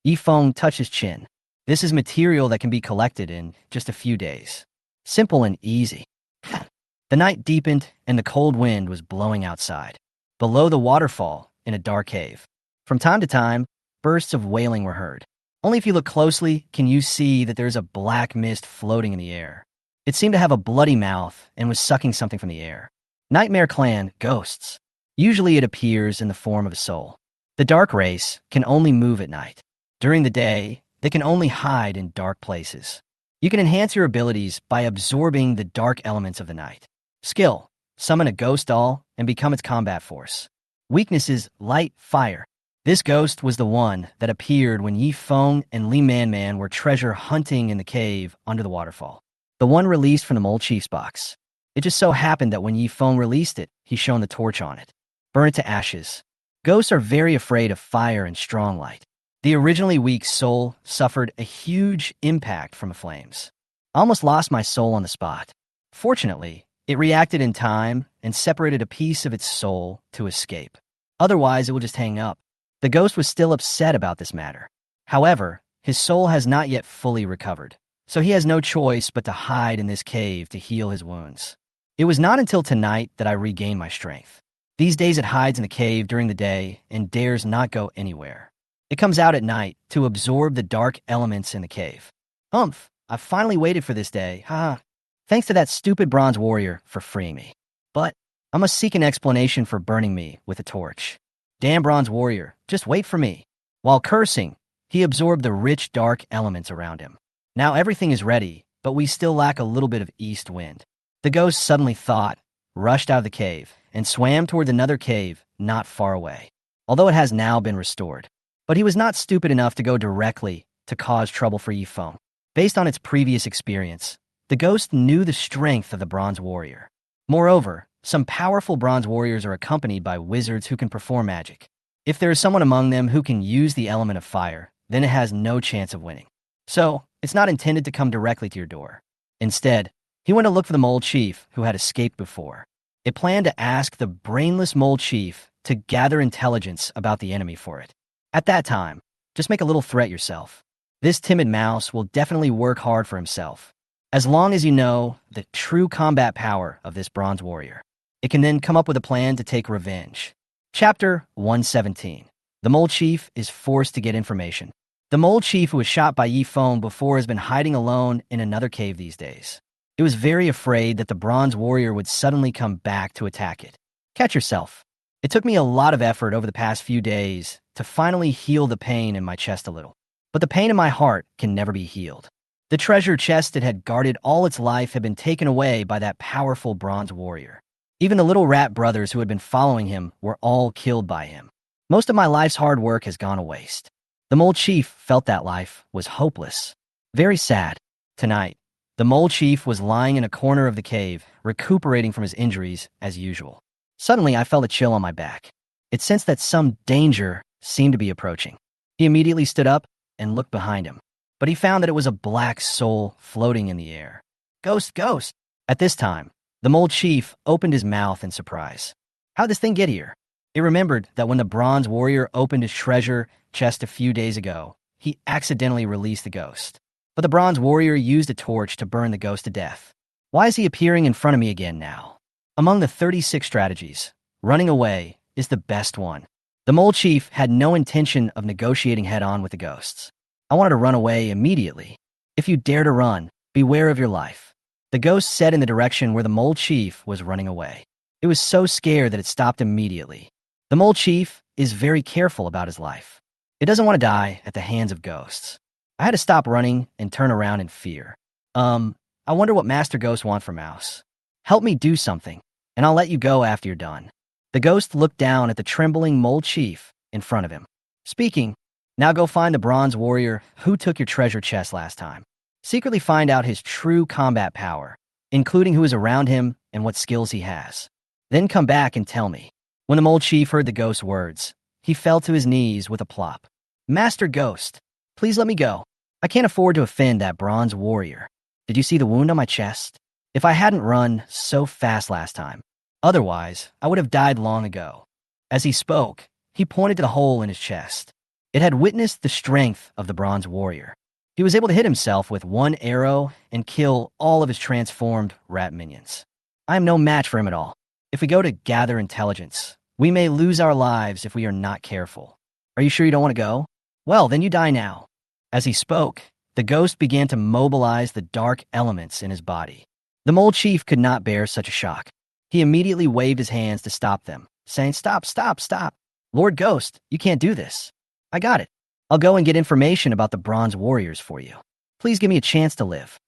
Speaker 1: Yifeng touched his chin. This is material that can be collected in just a few days. Simple and easy. The night deepened and the cold wind was blowing outside. Below the waterfall, in a dark cave. From time to time, bursts of wailing were heard. Only if you look closely can you see that there's a black mist floating in the air. It seemed to have a bloody mouth and was sucking something from the air. Nightmare Clan, ghosts. Usually it appears in the form of a soul. The dark race can only move at night. During the day, they can only hide in dark places. You can enhance your abilities by absorbing the dark elements of the night. Skill: summon a ghost doll and become its combat force. Weaknesses: light, fire. This ghost was the one that appeared when Yifeng and Li Man were treasure hunting in the cave under the waterfall. The one released from the Mole Chief's box. It just so happened that when Yifeng released it, he shone the torch on it. Burn it to ashes. Ghosts are very afraid of fire and strong light. The originally weak soul suffered a huge impact from the flames. I almost lost my soul on the spot. Fortunately, it reacted in time and separated a piece of its soul to escape. Otherwise, it will just hang up. The ghost was still upset about this matter. However, his soul has not yet fully recovered, so he has no choice but to hide in this cave to heal his wounds. It was not until tonight that I regained my strength. These days it hides in the cave during the day and dares not go anywhere. It comes out at night to absorb the dark elements in the cave. I finally waited for this day, haha. Thanks to that stupid bronze warrior for freeing me. But I must seek an explanation for burning me with a torch. Damn bronze warrior, just wait for me. While cursing, he absorbed the rich dark elements around him. Now everything is ready, but we still lack a little bit of east wind. The ghost suddenly thought, rushed out of the cave, and swam toward another cave not far away, although it has now been restored. But he was not stupid enough to go directly to cause trouble for Yifeng. Based on its previous experience, the ghost knew the strength of the bronze warrior. Moreover, some powerful bronze warriors are accompanied by wizards who can perform magic. If there is someone among them who can use the element of fire, then it has no chance of winning. So, it's not intended to come directly to your door. Instead, he went to look for the mole chief who had escaped before. It planned to ask the brainless mole chief to gather intelligence about the enemy for it. At that time, just make a little threat yourself. This timid mouse will definitely work hard for himself. As long as you know the true combat power of this bronze warrior, it can then come up with a plan to take revenge. Chapter 117. The Mole Chief is forced to get information. The Mole Chief who was shot by Yifeng before has been hiding alone in another cave these days. It was very afraid that the bronze warrior would suddenly come back to attack it. Catch yourself. It took me a lot of effort over the past few days to finally heal the pain in my chest a little. But the pain in my heart can never be healed. The treasure chest it had guarded all its life had been taken away by that powerful bronze warrior. Even the little rat brothers who had been following him were all killed by him. Most of my life's hard work has gone to waste. The Mole Chief felt that life was hopeless. Very sad. Tonight, the Mole Chief was lying in a corner of the cave, recuperating from his injuries as usual. Suddenly, I felt a chill on my back. It sensed that some danger seemed to be approaching. He immediately stood up and looked behind him. But he found that it was a black soul floating in the air. Ghost, ghost! At this time, the Mole Chief opened his mouth in surprise. How'd this thing get here? It remembered that when the bronze warrior opened his treasure chest a few days ago, he accidentally released the ghost. But the bronze warrior used a torch to burn the ghost to death. Why is he appearing in front of me again now? Among the 36 strategies, running away is the best one. The Mole Chief had no intention of negotiating head-on with the ghosts. I wanted to run away immediately. If you dare to run, beware of your life. The ghost said in the direction where the Mole Chief was running away. It was so scared that it stopped immediately. The Mole Chief is very careful about his life. It doesn't want to die at the hands of ghosts. I had to stop running and turn around in fear. I wonder what Master Ghost wants from Mouse. Help me do something, and I'll let you go after you're done. The ghost looked down at the trembling Mole Chief in front of him. Speaking, now go find the bronze warrior who took your treasure chest last time. Secretly find out his true combat power, including who is around him and what skills he has. Then come back and tell me. When the Mole Chief heard the ghost's words, he fell to his knees with a plop. Master Ghost, please let me go. I can't afford to offend that bronze warrior. Did you see the wound on my chest? If I hadn't run so fast last time, otherwise I would have died long ago. As he spoke, He pointed to the hole in his chest. It had witnessed the strength of the bronze warrior. He was able to hit himself with one arrow and kill all of his transformed rat minions. I am no match for him at all. If we go to gather intelligence, we may lose our lives if we are not careful. Are you sure you don't want to go? Well, then you die now. As he spoke, the ghost began to mobilize the dark elements in his body. The mole chief could not bear such a shock. He immediately waved his hands to stop them, saying, "Stop, stop, stop. Lord Ghost, you can't do this. I got it. I'll go and get information about the bronze warriors for you. Please give me a chance to live."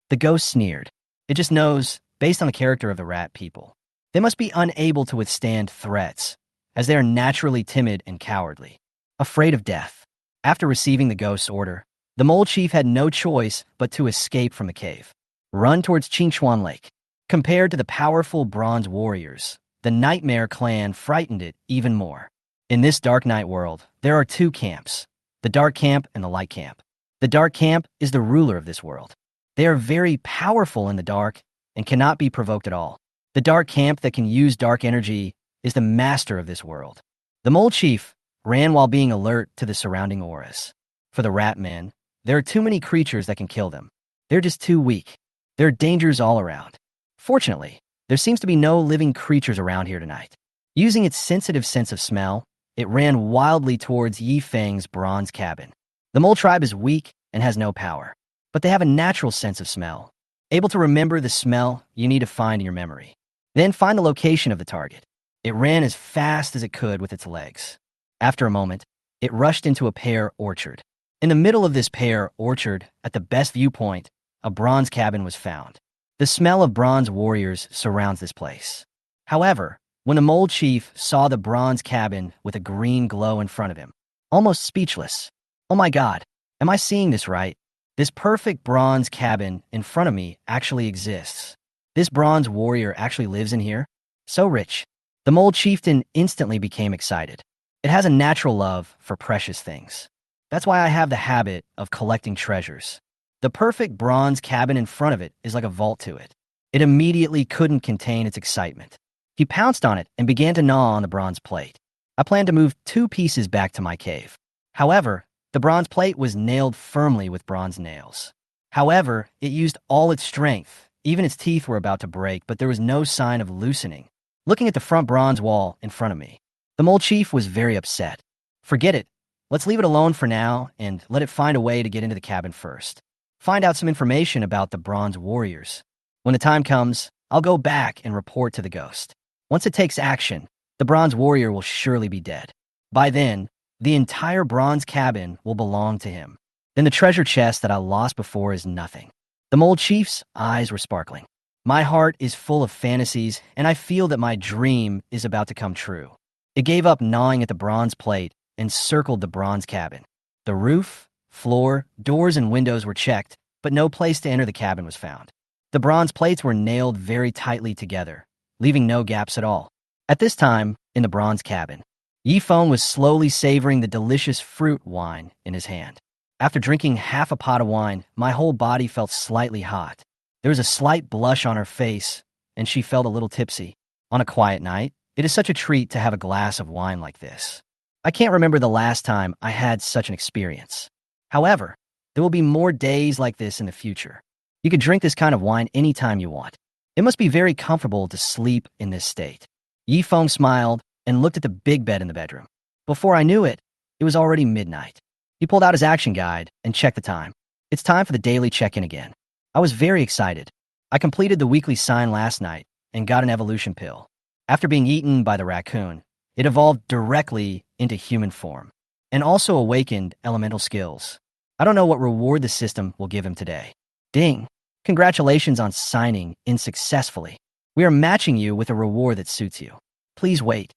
Speaker 1: The ghost sneered. It just knows, based on the character of the rat people, they must be unable to withstand threats, as they are naturally timid and cowardly, afraid of death. After receiving the ghost's order, the mole chief had no choice but to escape from the cave, run towards Qingchuan Lake. Compared to the powerful bronze warriors, the Nightmare clan frightened it even more. In this Dark Night world, there are two camps, the Dark Camp and the Light Camp. The Dark Camp is the ruler of this world. They are very powerful in the dark and cannot be provoked at all. The Dark Camp that can use dark energy is the master of this world. The mole chief ran while being alert to the surrounding auras. For the rat men, there are too many creatures that can kill them. They're just too weak. There are dangers all around. Fortunately, there seems to be no living creatures around here tonight. Using its sensitive sense of smell, it ran wildly towards Yi Feng's bronze cabin. The mole tribe is weak and has no power, but they have a natural sense of smell, able to remember the smell you need to find in your memory. Then find the location of the target. It ran as fast as it could with its legs. After a moment, it rushed into a pear orchard. In the middle of this pear orchard, at the best viewpoint, a bronze cabin was found. The smell of bronze warriors surrounds this place. However, when the mole chief saw the bronze cabin with a green glow in front of him, almost speechless, "Oh my God, am I seeing this right? This perfect bronze cabin in front of me actually exists. This bronze warrior actually lives in here? So rich." The mole chieftain instantly became excited. It has a natural love for precious things. That's why I have the habit of collecting treasures. The perfect bronze cabin in front of it is like a vault to it. It immediately couldn't contain its excitement. He pounced on it and began to gnaw on the bronze plate. I planned to move 2 pieces back to my cave. However, the bronze plate was nailed firmly with bronze nails. However, it used all its strength. Even its teeth were about to break, but there was no sign of loosening. Looking at the front bronze wall in front of me, the mole chief was very upset. "Forget it. Let's leave it alone for now and let it find a way to get into the cabin first. Find out some information about the bronze warriors. When the time comes, I'll go back and report to the ghost. Once it takes action, the bronze warrior will surely be dead. By then, the entire bronze cabin will belong to him. Then the treasure chest that I lost before is nothing." The mole chief's eyes were sparkling. My heart is full of fantasies, and I feel that my dream is about to come true. It gave up gnawing at the bronze plate and circled the bronze cabin. The roof, floor, doors, and windows were checked, but no place to enter the cabin was found. The bronze plates were nailed very tightly together, leaving no gaps at all. At this time, in the bronze cabin, Yi Feng was slowly savoring the delicious fruit wine in his hand. After drinking half a pot of wine, my whole body felt slightly hot. There was a slight blush on her face, and she felt a little tipsy. On a quiet night, it is such a treat to have a glass of wine like this. I can't remember the last time I had such an experience. However, there will be more days like this in the future. You can drink this kind of wine anytime you want. It must be very comfortable to sleep in this state. Yi Feng smiled and looked at the big bed in the bedroom. Before I knew it, it was already midnight. He pulled out his action guide and checked the time. It's time for the daily check-in again. I was very excited. I completed the weekly sign last night and got an evolution pill. After being eaten by the raccoon, it evolved directly into human form and also awakened elemental skills. I don't know what reward the system will give him today. Ding! Congratulations on signing in successfully. We are matching you with a reward that suits you. Please wait.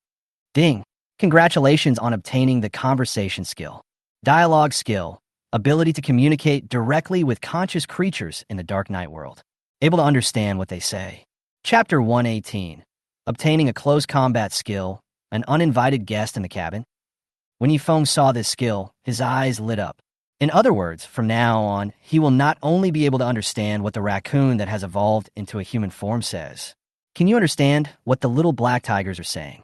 Speaker 1: Ding! Congratulations on obtaining the conversation skill. Dialogue skill. Ability to communicate directly with conscious creatures in the Dark Night world. Able to understand what they say. Chapter 118. Obtaining a close combat skill. An uninvited guest in the cabin. When Yi Feng saw this skill, his eyes lit up. In other words, from now on, he will not only be able to understand what the raccoon that has evolved into a human form says. Can you understand what the little black tigers are saying?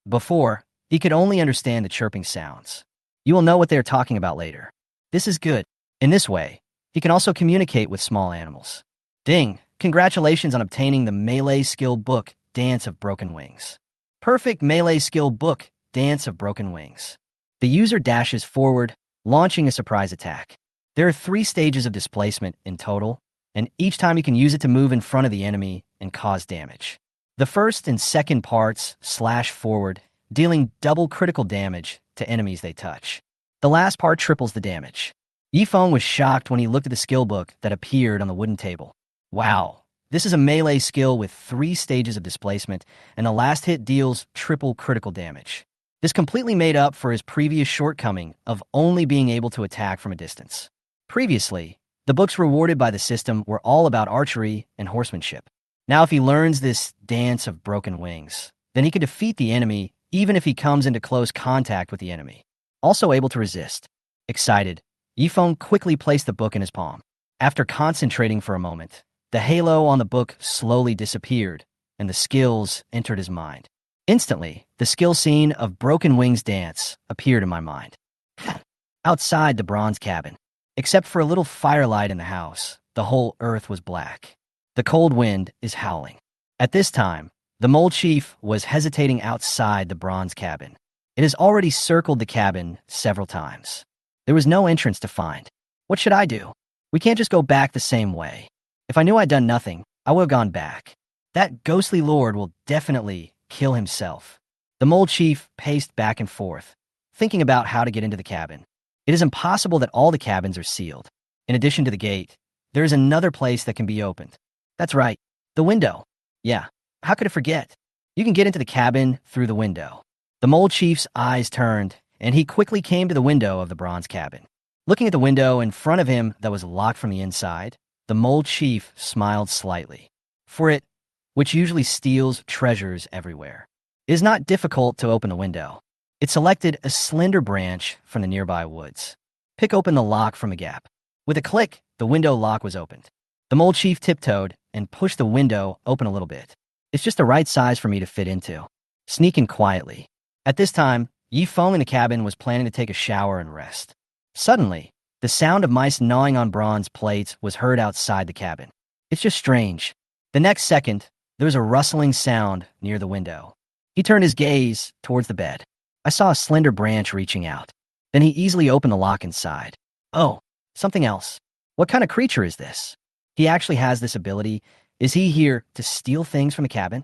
Speaker 1: Before, He could only understand the chirping sounds. You will know what they are talking about later. This is good. In this way, he can also communicate with small animals. Ding! Congratulations on obtaining the melee skill book, Dance of Broken Wings. Perfect melee skill book, Dance of Broken Wings. The user dashes forward, launching a surprise attack. There are 3 stages of displacement in total, and each time you can use it to move in front of the enemy and cause damage. The first and second parts slash forward, dealing double critical damage to enemies they touch. The last part triples the damage. Yifeng was shocked when he looked at the skill book that appeared on the wooden table. Wow, this is a melee skill with 3 stages of displacement, and the last hit deals triple critical damage. This completely made up for his previous shortcoming of only being able to attack from a distance. Previously, the books rewarded by the system were all about archery and horsemanship. Now if he learns this Dance of Broken Wings, then he can defeat the enemy even if he comes into close contact with the enemy. Also able to resist. Excited, Yifeng quickly placed the book in his palm. After concentrating for a moment, the halo on the book slowly disappeared, and the skills entered his mind. Instantly, the skill scene of Broken Wings Dance appeared in my mind. Outside the bronze cabin, except for a little firelight in the house, the whole earth was black. The cold wind is howling. At this time, the mole chief was hesitating outside the bronze cabin. It has already circled the cabin several times. There was no entrance to find. What should I do? We can't just go back the same way. If I knew I'd done nothing, I would have gone back. That ghostly lord will definitely kill himself. The mole chief paced back and forth, thinking about how to get into the cabin. It is impossible that all the cabins are sealed. In addition to the gate, there is another place that can be opened. That's right, the window. Yeah, how could I forget? You can get into the cabin through the window. The mole chief's eyes turned, and he quickly came to the window of the bronze cabin. Looking at the window in front of him that was locked from the inside, the mole chief smiled slightly. For it, which usually steals treasures everywhere, it is not difficult to open the window. It selected a slender branch from the nearby woods. Pick open the lock from a gap. With a click, the window lock was opened. The mole chief tiptoed and pushed the window open a little bit. It's just the right size for me to fit into. Sneak in quietly. At this time, Yifeng in the cabin was planning to take a shower and rest. Suddenly, the sound of mice gnawing on bronze plates was heard outside the cabin. It's just strange. The next second, there was a rustling sound near the window. He turned his gaze towards the bed. I saw a slender branch reaching out. Then he easily opened the lock inside. Oh, something else. What kind of creature is this? He actually has this ability. Is he here to steal things from the cabin?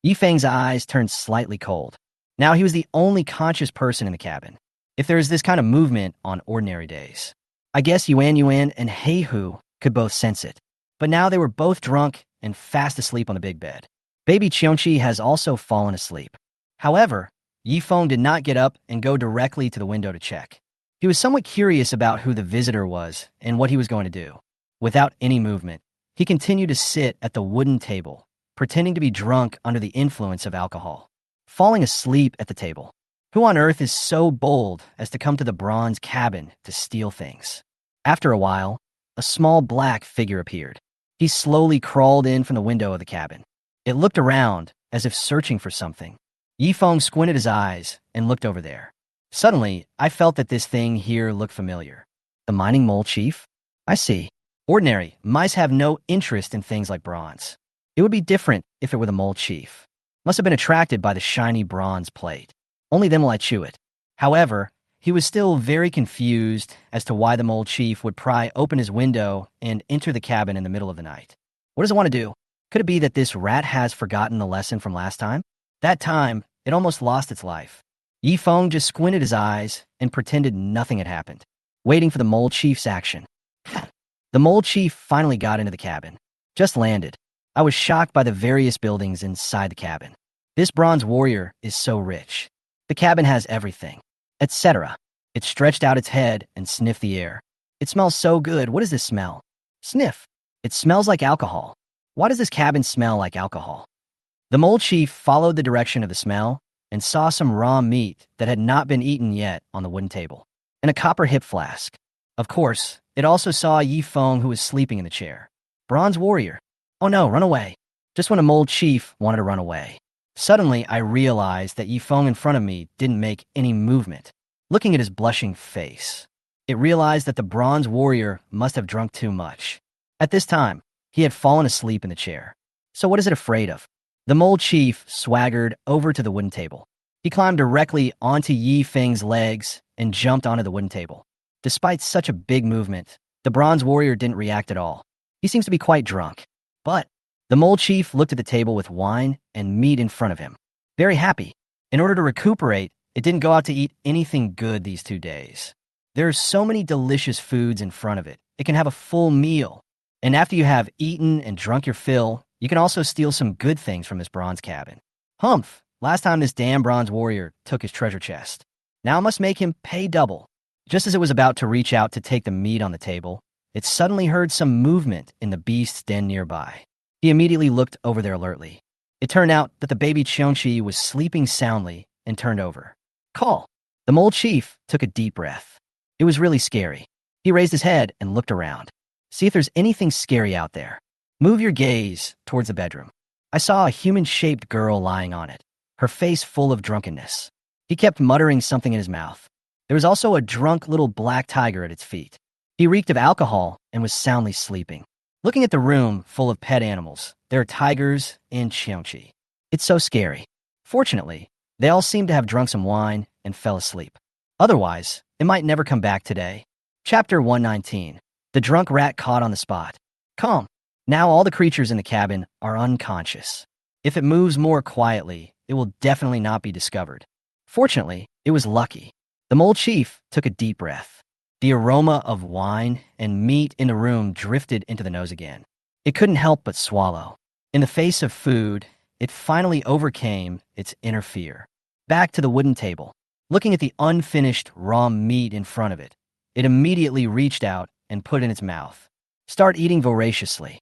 Speaker 1: Yifeng's eyes turned slightly cold. Now he was the only conscious person in the cabin. If there is this kind of movement on ordinary days, I guess Yuan and Heihu could both sense it. But now they were both drunk and fast asleep on the big bed. Baby Chionchi has also fallen asleep. However, Yifeng did not get up and go directly to the window to check. He was somewhat curious about who the visitor was and what he was going to do. Without any movement, he continued to sit at the wooden table, pretending to be drunk under the influence of alcohol, falling asleep at the table. Who on earth is so bold as to come to the bronze cabin to steal things? After a while, a small black figure appeared. He slowly crawled in from the window of the cabin. It looked around as if searching for something. Yifeng squinted his eyes and looked over there. Suddenly, I felt that this thing here looked familiar. The mining mole chief? I see. Ordinary, mice have no interest in things like bronze. It would be different if it were the mole chief. Must have been attracted by the shiny bronze plate. Only then will I chew it. However, he was still very confused as to why the mole chief would pry open his window and enter the cabin in the middle of the night. What does it want to do? Could it be that this rat has forgotten the lesson from last time? That time, it almost lost its life. Yifeng just squinted his eyes and pretended nothing had happened, waiting for the mole chief's action. The mole chief finally got into the cabin. Just landed. I was shocked by the various buildings inside the cabin. This bronze warrior is so rich. The cabin has everything, etc. It stretched out its head and sniffed the air. It smells so good. What does this smell? Sniff. It smells like alcohol. Why does this cabin smell like alcohol? The mole chief followed the direction of the smell and saw some raw meat that had not been eaten yet on the wooden table, and a copper hip flask. Of course, it also saw Yifeng, who was sleeping in the chair. Bronze warrior. Oh no, run away. Just when a mole chief wanted to run away. Suddenly, I realized that Yifeng in front of me didn't make any movement. Looking at his blushing face, it realized that the bronze warrior must have drunk too much. At this time, he had fallen asleep in the chair. So what is it afraid of? The mole chief swaggered over to the wooden table. He climbed directly onto Yi Feng's legs and jumped onto the wooden table. Despite such a big movement, the bronze warrior didn't react at all. He seems to be quite drunk. But the mole chief looked at the table with wine and meat in front of him. Very happy. In order to recuperate, it didn't go out to eat anything good these 2 days. There are so many delicious foods in front of it. It can have a full meal. And after you have eaten and drunk your fill, you can also steal some good things from this bronze cabin. Humph! Last time this damn bronze warrior took his treasure chest. Now I must make him pay double. Just as it was about to reach out to take the meat on the table, it suddenly heard some movement in the beast's den nearby. He immediately looked over there alertly. It turned out that the baby Qiongqi was sleeping soundly and turned over. Call! The mole chief took a deep breath. It was really scary. He raised his head and looked around. See if there's anything scary out there. Move your gaze towards the bedroom. I saw a human-shaped girl lying on it, her face full of drunkenness. He kept muttering something in his mouth. There was also a drunk little black tiger at its feet. He reeked of alcohol and was soundly sleeping. Looking at the room full of pet animals, there are tigers and Qiongqi. It's so scary. Fortunately, they all seemed to have drunk some wine and fell asleep. Otherwise, it might never come back today. Chapter 119. The drunk rat caught on the spot. Calm. Now all the creatures in the cabin are unconscious. If it moves more quietly, it will definitely not be discovered. Fortunately, it was lucky. The mole chief took a deep breath. The aroma of wine and meat in the room drifted into the nose again. It couldn't help but swallow. In the face of food, it finally overcame its inner fear. Back to the wooden table. Looking at the unfinished raw meat in front of it, it immediately reached out and put it in its mouth. Start eating voraciously.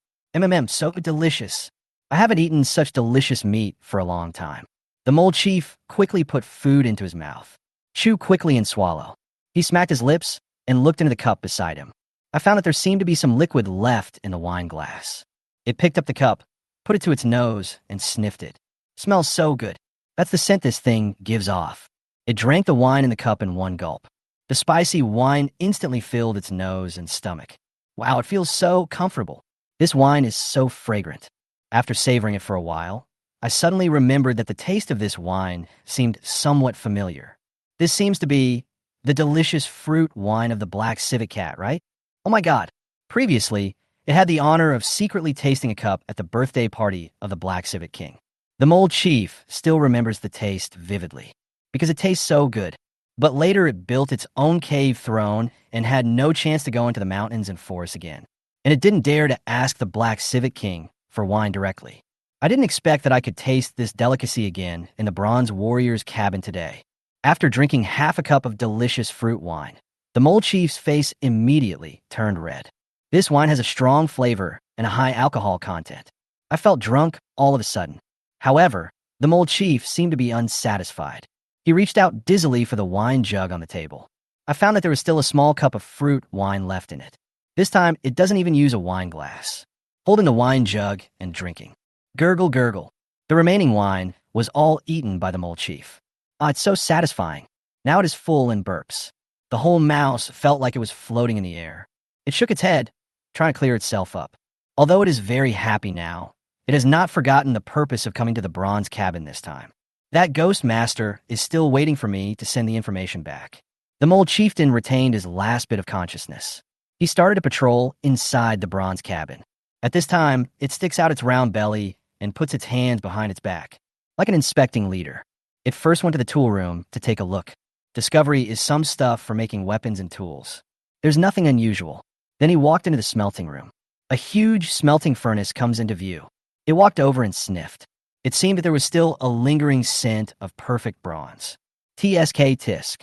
Speaker 1: So delicious. I haven't eaten such delicious meat for a long time. The mole chief quickly put food into his mouth. Chew quickly and swallow. He smacked his lips and looked into the cup beside him. I found that there seemed to be some liquid left in the wine glass. It picked up the cup, put it to its nose, and sniffed it. Smells so good. That's the scent this thing gives off. It drank the wine in the cup in one gulp. The spicy wine instantly filled its nose and stomach. Wow, it feels so comfortable. This wine is so fragrant. After savoring it for a while, I suddenly remembered that the taste of this wine seemed somewhat familiar. This seems to be the delicious fruit wine of the black civet cat, right? Oh my god. Previously, it had the honor of secretly tasting a cup at the birthday party of the black civet king. The mole chief still remembers the taste vividly, because it tastes so good. But later it built its own cave throne and had no chance to go into the mountains and forests again. And it didn't dare to ask the black civet king for wine directly. I didn't expect that I could taste this delicacy again in the bronze warrior's cabin today. After drinking half a cup of delicious fruit wine, the mole chief's face immediately turned red. This wine has a strong flavor and a high alcohol content. I felt drunk all of a sudden. However, the mole chief seemed to be unsatisfied. He reached out dizzily for the wine jug on the table. I found that there was still a small cup of fruit wine left in it. This time, it doesn't even use a wine glass. Holding the wine jug and drinking. Gurgle, gurgle. The remaining wine was all eaten by the mole chief. Ah, it's so satisfying. Now it is full and burps. The whole mouse felt like it was floating in the air. It shook its head, trying to clear itself up. Although it is very happy now, it has not forgotten the purpose of coming to the bronze cabin this time. That ghost master is still waiting for me to send the information back. The mole chieftain retained his last bit of consciousness. He started a patrol inside the bronze cabin. At this time, it sticks out its round belly and puts its hands behind its back, like an inspecting leader. It first went to the tool room to take a look. Discovery is some stuff for making weapons and tools. There's nothing unusual. Then he walked into the smelting room. A huge smelting furnace comes into view. It walked over and sniffed. It seemed that there was still a lingering scent of perfect bronze. TSK tisk.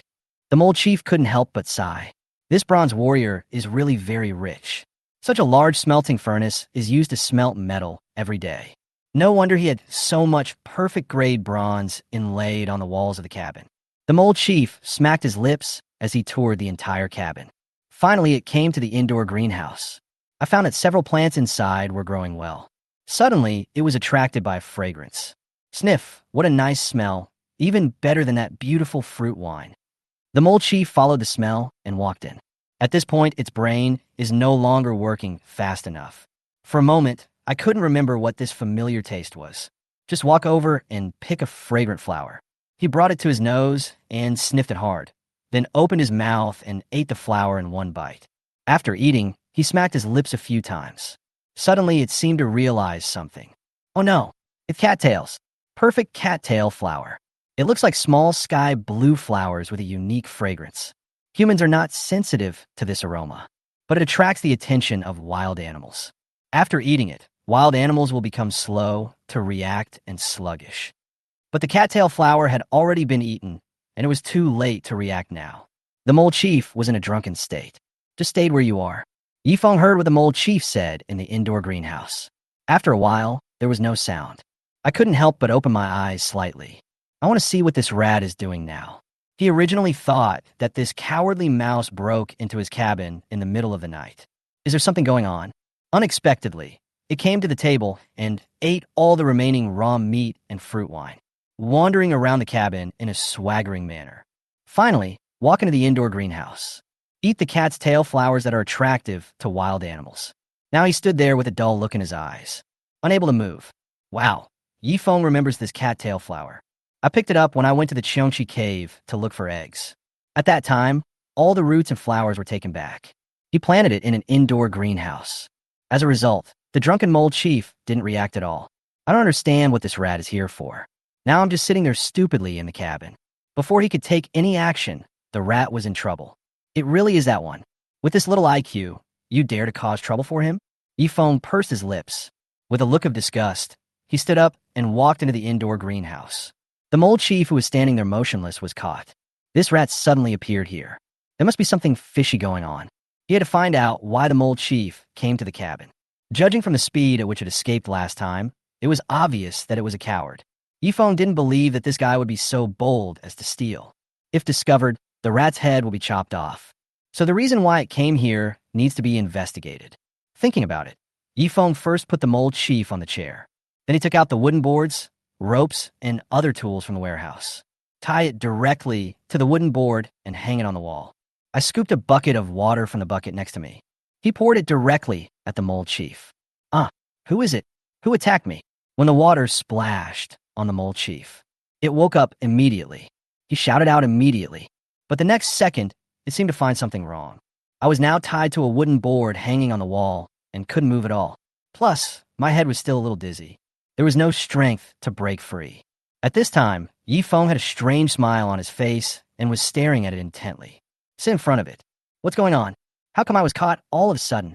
Speaker 1: The mole chief couldn't help but sigh. This bronze warrior is really very rich. Such a large smelting furnace is used to smelt metal every day. No wonder he had so much perfect-grade bronze inlaid on the walls of the cabin. The mole chief smacked his lips as he toured the entire cabin. Finally, it came to the indoor greenhouse. I found that several plants inside were growing well. Suddenly, it was attracted by a fragrance. Sniff, what a nice smell, even better than that beautiful fruit wine. The mole chief followed the smell and walked in. At this point, its brain is no longer working fast enough. For a moment, I couldn't remember what this familiar taste was. Just walk over and pick a fragrant flower. He brought it to his nose and sniffed it hard, then opened his mouth and ate the flower in one bite. After eating, he smacked his lips a few times. Suddenly, it seemed to realize something. Oh no, it's cattails. Perfect cattail flower. It looks like small sky blue flowers with a unique fragrance. Humans are not sensitive to this aroma, but it attracts the attention of wild animals. After eating it, wild animals will become slow to react and sluggish. But the cattail flower had already been eaten, and it was too late to react now. The mole chief was in a drunken state. Just stayed where you are. Yifeng heard what the mole chief said in the indoor greenhouse. After a while, there was no sound. I couldn't help but open my eyes slightly. I want to see what this rat is doing now. He originally thought that this cowardly mouse broke into his cabin in the middle of the night. Is there something going on? Unexpectedly, it came to the table and ate all the remaining raw meat and fruit wine, wandering around the cabin in a swaggering manner. Finally, walk into the indoor greenhouse. Eat the cat's tail flowers that are attractive to wild animals. Now he stood there with a dull look in his eyes, unable to move. Wow, Yifeng remembers this cattail flower. I picked it up when I went to the Cheongchi cave to look for eggs. At that time, all the roots and flowers were taken back. He planted it in an indoor greenhouse. As a result, the drunken mole chief didn't react at all. I don't understand what this rat is here for. Now I'm just sitting there stupidly in the cabin. Before he could take any action, the rat was in trouble. It really is that one. With this little IQ, you dare to cause trouble for him? Yifeng pursed his lips. With a look of disgust, he stood up and walked into the indoor greenhouse. The mole chief who was standing there motionless was caught. This rat suddenly appeared here. There must be something fishy going on. He had to find out why the mole chief came to the cabin. Judging from the speed at which it escaped last time, it was obvious that it was a coward. Yifeng didn't believe that this guy would be so bold as to steal. If discovered, the rat's head will be chopped off. So the reason why it came here needs to be investigated. Thinking about it, Yifeng first put the mole chief on the chair. Then he took out the wooden boards, ropes, and other tools from the warehouse. Tie it directly to the wooden board and hang it on the wall. I scooped a bucket of water from the bucket next to me. He poured it directly at the mole chief. Who is it? Who attacked me? When the water splashed on the mole chief, it woke up immediately. He shouted out immediately. But the next second, it seemed to find something wrong. I was now tied to a wooden board hanging on the wall and couldn't move at all. Plus, my head was still a little dizzy. There was no strength to break free. At this time, Yifeng had a strange smile on his face and was staring at it intently. Sit in front of it. What's going on? How come I was caught all of a sudden?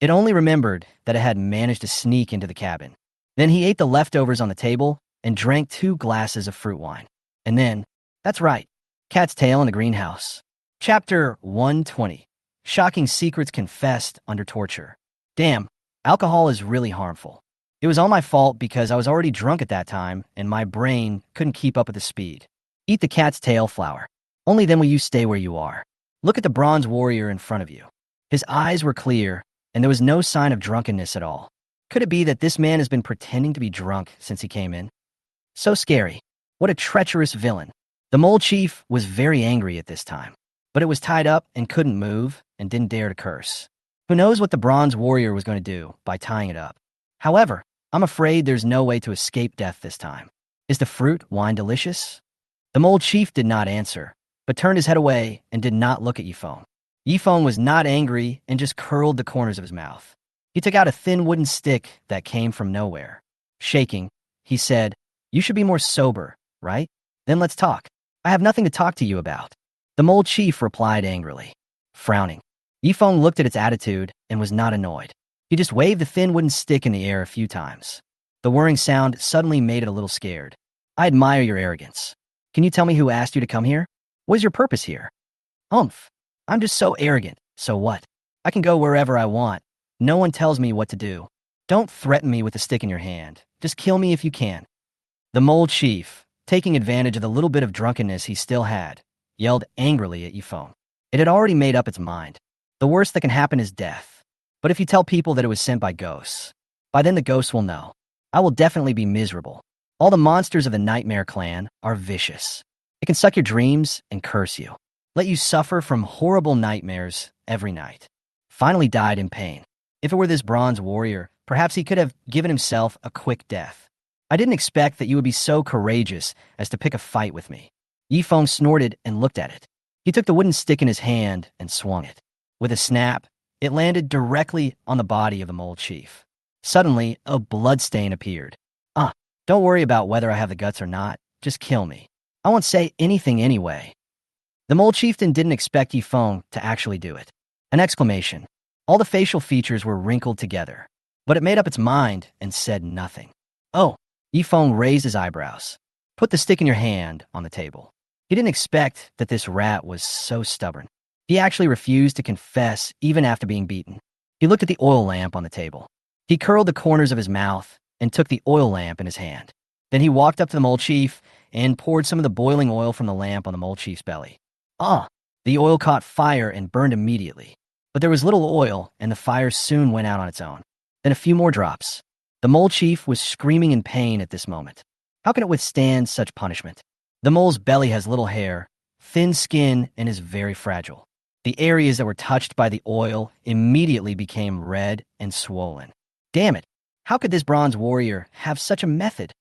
Speaker 1: It only remembered that it had managed to sneak into the cabin. Then he ate the leftovers on the table and drank 2 glasses of fruit wine. And then, that's right, cat's tail in the greenhouse. Chapter 120. Shocking secrets confessed under torture. Damn, alcohol is really harmful. It was all my fault because I was already drunk at that time and my brain couldn't keep up with the speed. Eat the cat's tail flower. Only then will you stay where you are. Look at the bronze warrior in front of you. His eyes were clear and there was no sign of drunkenness at all. Could it be that this man has been pretending to be drunk since he came in? So scary. What a treacherous villain. The mole chief was very angry at this time, but it was tied up and couldn't move and didn't dare to curse. Who knows what the bronze warrior was going to do by tying it up? However, I'm afraid there's no way to escape death this time. Is the fruit wine delicious? The mole chief did not answer, but turned his head away and did not look at Yifeng. Yifeng was not angry and just curled the corners of his mouth. He took out a thin wooden stick that came from nowhere. Shaking, he said, "You should be more sober, right? Then let's talk." "I have nothing to talk to you about," the mole chief replied angrily. Frowning, Yifeng looked at its attitude and was not annoyed. He just waved the thin wooden stick in the air a few times. The whirring sound suddenly made it a little scared. "I admire your arrogance. Can you tell me who asked you to come here? What is your purpose here?" "Humph. I'm just so arrogant. So what? I can go wherever I want. No one tells me what to do. Don't threaten me with a stick in your hand. Just kill me if you can." The mole chief, taking advantage of the little bit of drunkenness he still had, yelled angrily at Yifeng. It had already made up its mind. The worst that can happen is death. But if you tell people that it was sent by ghosts, by then the ghosts will know. I will definitely be miserable. All the monsters of the Nightmare Clan are vicious. It can suck your dreams and curse you, let you suffer from horrible nightmares every night. Finally died in pain. If it were this bronze warrior, perhaps he could have given himself a quick death. I didn't expect that you would be so courageous as to pick a fight with me. Yifeng snorted and looked at it. He took the wooden stick in his hand and swung it. With a snap, it landed directly on the body of the mole chief. Suddenly, a bloodstain appeared. Don't worry about whether I have the guts or not. Just kill me. I won't say anything anyway. The mole chieftain didn't expect Yifeng to actually do it. An exclamation. All the facial features were wrinkled together, but it made up its mind and said nothing. Oh, Yifeng raised his eyebrows. Put the stick in your hand on the table. He didn't expect that this rat was so stubborn. He actually refused to confess even after being beaten. He looked at the oil lamp on the table. He curled the corners of his mouth and took the oil lamp in his hand. Then he walked up to the mole chief and poured some of the boiling oil from the lamp on the mole chief's belly. The oil caught fire and burned immediately. But there was little oil, and the fire soon went out on its own. Then a few more drops. The mole chief was screaming in pain at this moment. How can it withstand such punishment? The mole's belly has little hair, thin skin, and is very fragile. The areas that were touched by the oil immediately became red and swollen. Damn it! How could this bronze warrior have such a method?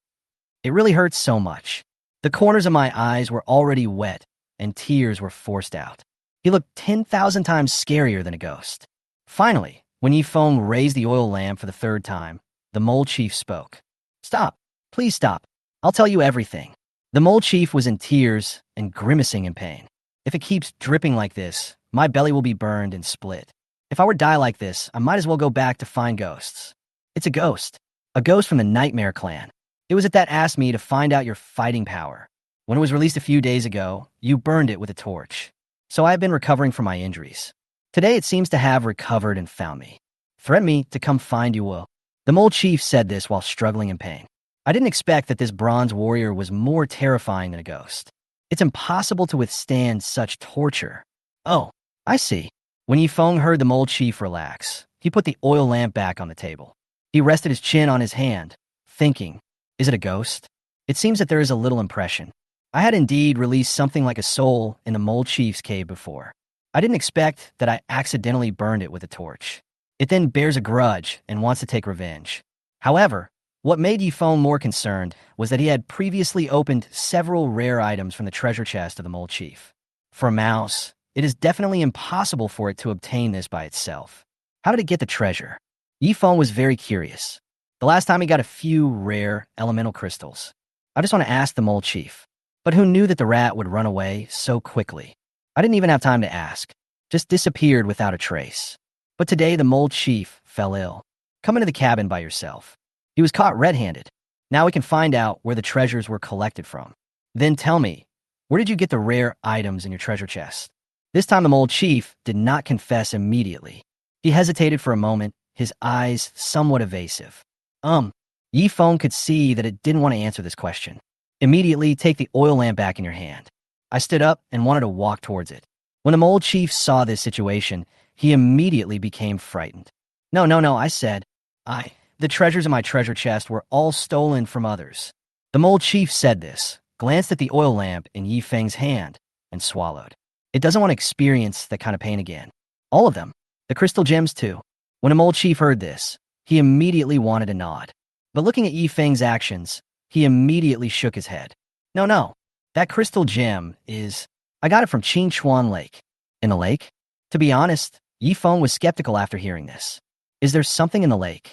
Speaker 1: It really hurts so much. The corners of my eyes were already wet, and tears were forced out. He looked 10,000 times scarier than a ghost. Finally, when Yifeng raised the oil lamp for the third time, the mole chief spoke. Stop. Please stop. I'll tell you everything. The mole chief was in tears and grimacing in pain. If it keeps dripping like this, my belly will be burned and split. If I were to die like this, I might as well go back to find ghosts. It's a ghost from the Nightmare Clan. It was it that asked me to find out your fighting power. When it was released a few days ago, you burned it with a torch. So I have been recovering from my injuries. Today it seems to have recovered and found me. Threaten me to come find you will. The mole chief said this while struggling in pain. I didn't expect that this bronze warrior was more terrifying than a ghost. It's impossible to withstand such torture. Oh, I see. When Yifeng heard the mole chief relax, he put the oil lamp back on the table. He rested his chin on his hand, thinking, is it a ghost? It seems that there is a little impression. I had indeed released something like a soul in the mole chief's cave before. I didn't expect that I accidentally burned it with a torch. It then bears a grudge and wants to take revenge. However, what made Yifeng more concerned was that he had previously opened several rare items from the treasure chest of the mole chief. For a mouse, it is definitely impossible for it to obtain this by itself. How did it get the treasure? Yifeng was very curious. The last time he got a few rare elemental crystals. I just want to ask the mole chief. But who knew that the rat would run away so quickly? I didn't even have time to ask. Just disappeared without a trace. But today the mole chief fell ill. Come into the cabin by yourself. He was caught red-handed. Now we can find out where the treasures were collected from. Then tell me, where did you get the rare items in your treasure chest? This time the mole chief did not confess immediately. He hesitated for a moment, his eyes somewhat evasive. Yifeng could see that it didn't want to answer this question. Immediately take the oil lamp back in your hand. I stood up and wanted to walk towards it. When the mole chief saw this situation, he immediately became frightened. No, I said. The treasures in my treasure chest were all stolen from others. The mole chief said this, glanced at the oil lamp in Yifeng's hand, and swallowed. It doesn't want to experience that kind of pain again. All of them. The crystal gems too. When a mole chief heard this, he immediately wanted to nod. But looking at Yifeng's actions, he immediately shook his head. No. That crystal gem is... I got it from Qingchuan Lake. In the lake? To be honest, Yifeng was skeptical after hearing this. Is there something in the lake?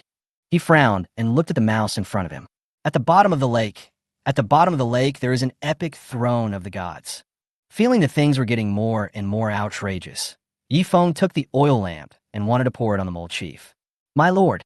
Speaker 1: He frowned and looked at the mouse in front of him. At the bottom of the lake, there is an epic throne of the gods. Feeling that things were getting more and more outrageous, Yifeng took the oil lamp and wanted to pour it on the mole chief. My lord,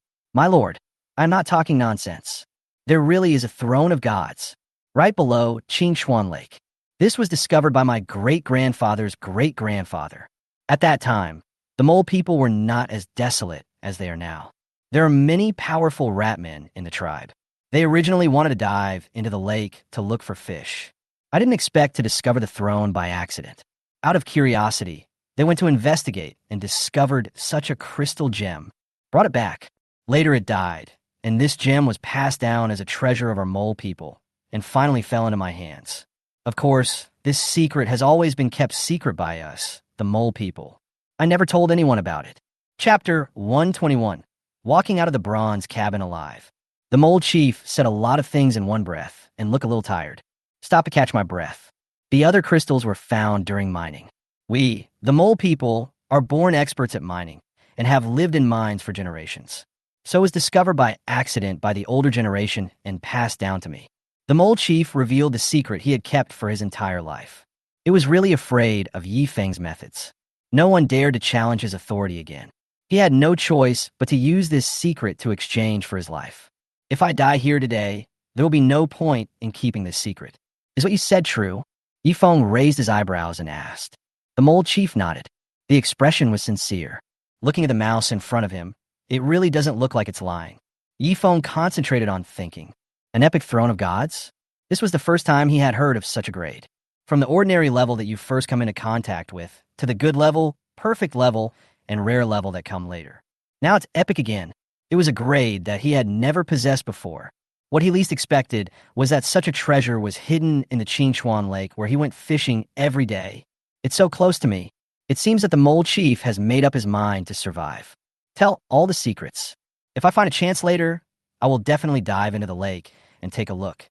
Speaker 1: I'm not talking nonsense. There really is a throne of gods, right below Qingchuan Lake. This was discovered by my great-grandfather's great-grandfather. At that time, the mole people were not as desolate as they are now. There are many powerful rat men in the tribe. They originally wanted to dive into the lake to look for fish. I didn't expect to discover the throne by accident. Out of curiosity, they went to investigate and discovered such a crystal gem. Brought it back. Later it died, and this gem was passed down as a treasure of our mole people and finally fell into my hands. Of course, this secret has always been kept secret by us, the mole people. I never told anyone about it. Chapter 121. Walking out of the bronze cabin alive. The mole chief said a lot of things in one breath and looked a little tired. Stop to catch my breath. The other crystals were found during mining. We, the mole people, are born experts at mining and have lived in mines for generations. So it was discovered by accident by the older generation and passed down to me. The mole chief revealed the secret he had kept for his entire life. It was really afraid of Yi Feng's methods. No one dared to challenge his authority again. He had no choice but to use this secret to exchange for his life. If I die here today, there will be no point in keeping this secret. Is what you said true? Yi Feng raised his eyebrows and asked. The mole chief nodded. The expression was sincere. Looking at the mouse in front of him, it really doesn't look like it's lying. Yi Feng concentrated on thinking. An epic throne of gods? This was the first time he had heard of such a grade. From the ordinary level that you first come into contact with, to the good level, perfect level, and rare level that come later. Now it's epic again. It was a grade that he had never possessed before. What he least expected was that such a treasure was hidden in the Qingchuan Lake where he went fishing every day. It's so close to me. It seems that the mole chief has made up his mind to survive. Tell all the secrets. If I find a chance later, I will definitely dive into the lake and take a look.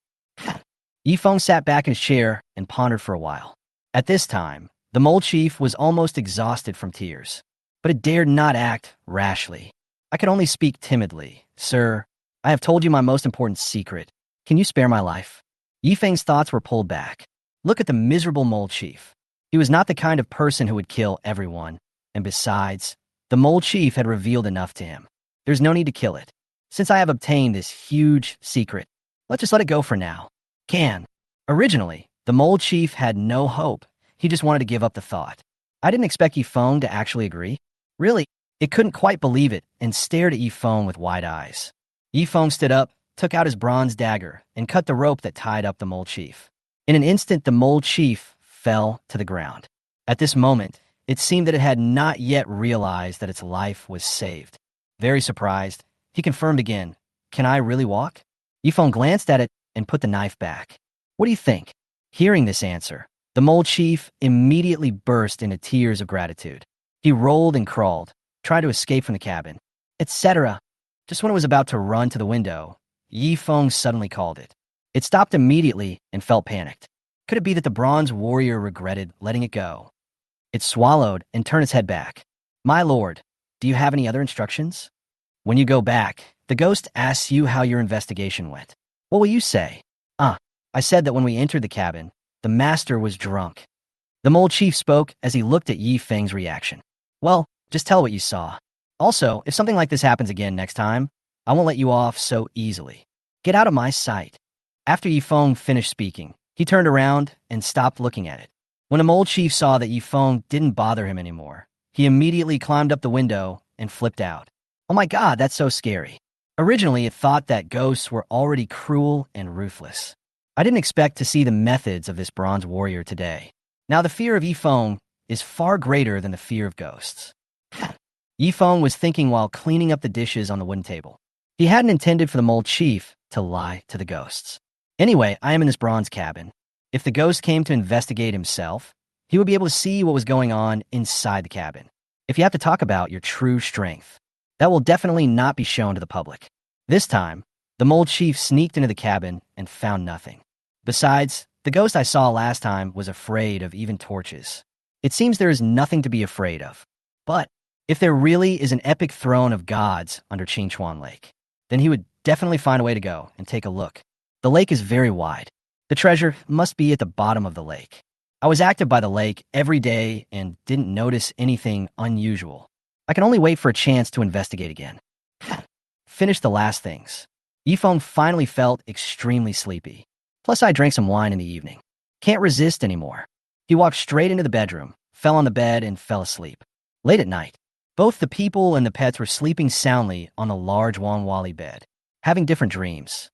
Speaker 1: Yi Feng sat back in his chair and pondered for a while. At this time, the mole chief was almost exhausted from tears, but it dared not act rashly. I could only speak timidly. Sir, I have told you my most important secret. Can you spare my life? Yi Feng's thoughts were pulled back. Look at the miserable mole chief. He was not the kind of person who would kill everyone, and besides, the mole chief had revealed enough to him. There's no need to kill it. Since I have obtained this huge secret, let's just let it go for now. Originally, the mole chief had no hope. He just wanted to give up the thought. I didn't expect Yi Feng to actually agree. Really, it couldn't quite believe it and stared at Yi Feng with wide eyes. Yi Feng stood up, took out his bronze dagger, and cut the rope that tied up the mole chief. In an instant, the mole chief fell to the ground. At this moment, it seemed that it had not yet realized that its life was saved. Very surprised, he confirmed again, "Can I really walk?" Yi Feng glanced at it and put the knife back. "What do you think?" Hearing this answer, the mole chief immediately burst into tears of gratitude. He rolled and crawled, tried to escape from the cabin, etc. Just when it was about to run to the window, Yi Feng suddenly called it. It stopped immediately and felt panicked. Could it be that the bronze warrior regretted letting it go? It swallowed and turned its head back. "My lord, do you have any other instructions?" "When you go back, the ghost asks you how your investigation went. What will you say?" I said that when we entered the cabin, the master was drunk." The mole chief spoke as he looked at Yi Feng's reaction. "Well, just tell what you saw. Also, if something like this happens again next time, I won't let you off so easily. Get out of my sight." After Yi Feng finished speaking, he turned around and stopped looking at it. When the mole chief saw that Yi Feng didn't bother him anymore, he immediately climbed up the window and flipped out. "Oh my God, that's so scary." Originally, it thought that ghosts were already cruel and ruthless. I didn't expect to see the methods of this bronze warrior today. Now the fear of Yi Feng is far greater than the fear of ghosts. Yi Feng was thinking while cleaning up the dishes on the wooden table. He hadn't intended for the mole chief to lie to the ghosts. Anyway, I am in this bronze cabin. If the ghost came to investigate himself, he would be able to see what was going on inside the cabin. If you have to talk about your true strength, that will definitely not be shown to the public. This time, the mole chief sneaked into the cabin and found nothing. Besides, the ghost I saw last time was afraid of even torches. It seems there is nothing to be afraid of. But if there really is an epic throne of gods under Qingchuan Lake, then he would definitely find a way to go and take a look. The lake is very wide. The treasure must be at the bottom of the lake. I was active by the lake every day and didn't notice anything unusual. I can only wait for a chance to investigate again. Finish the last things. Yi Feng finally felt extremely sleepy. Plus, I drank some wine in the evening. Can't resist anymore. He walked straight into the bedroom, fell on the bed, and fell asleep. Late at night, both the people and the pets were sleeping soundly on the large Wanwali bed, having different dreams.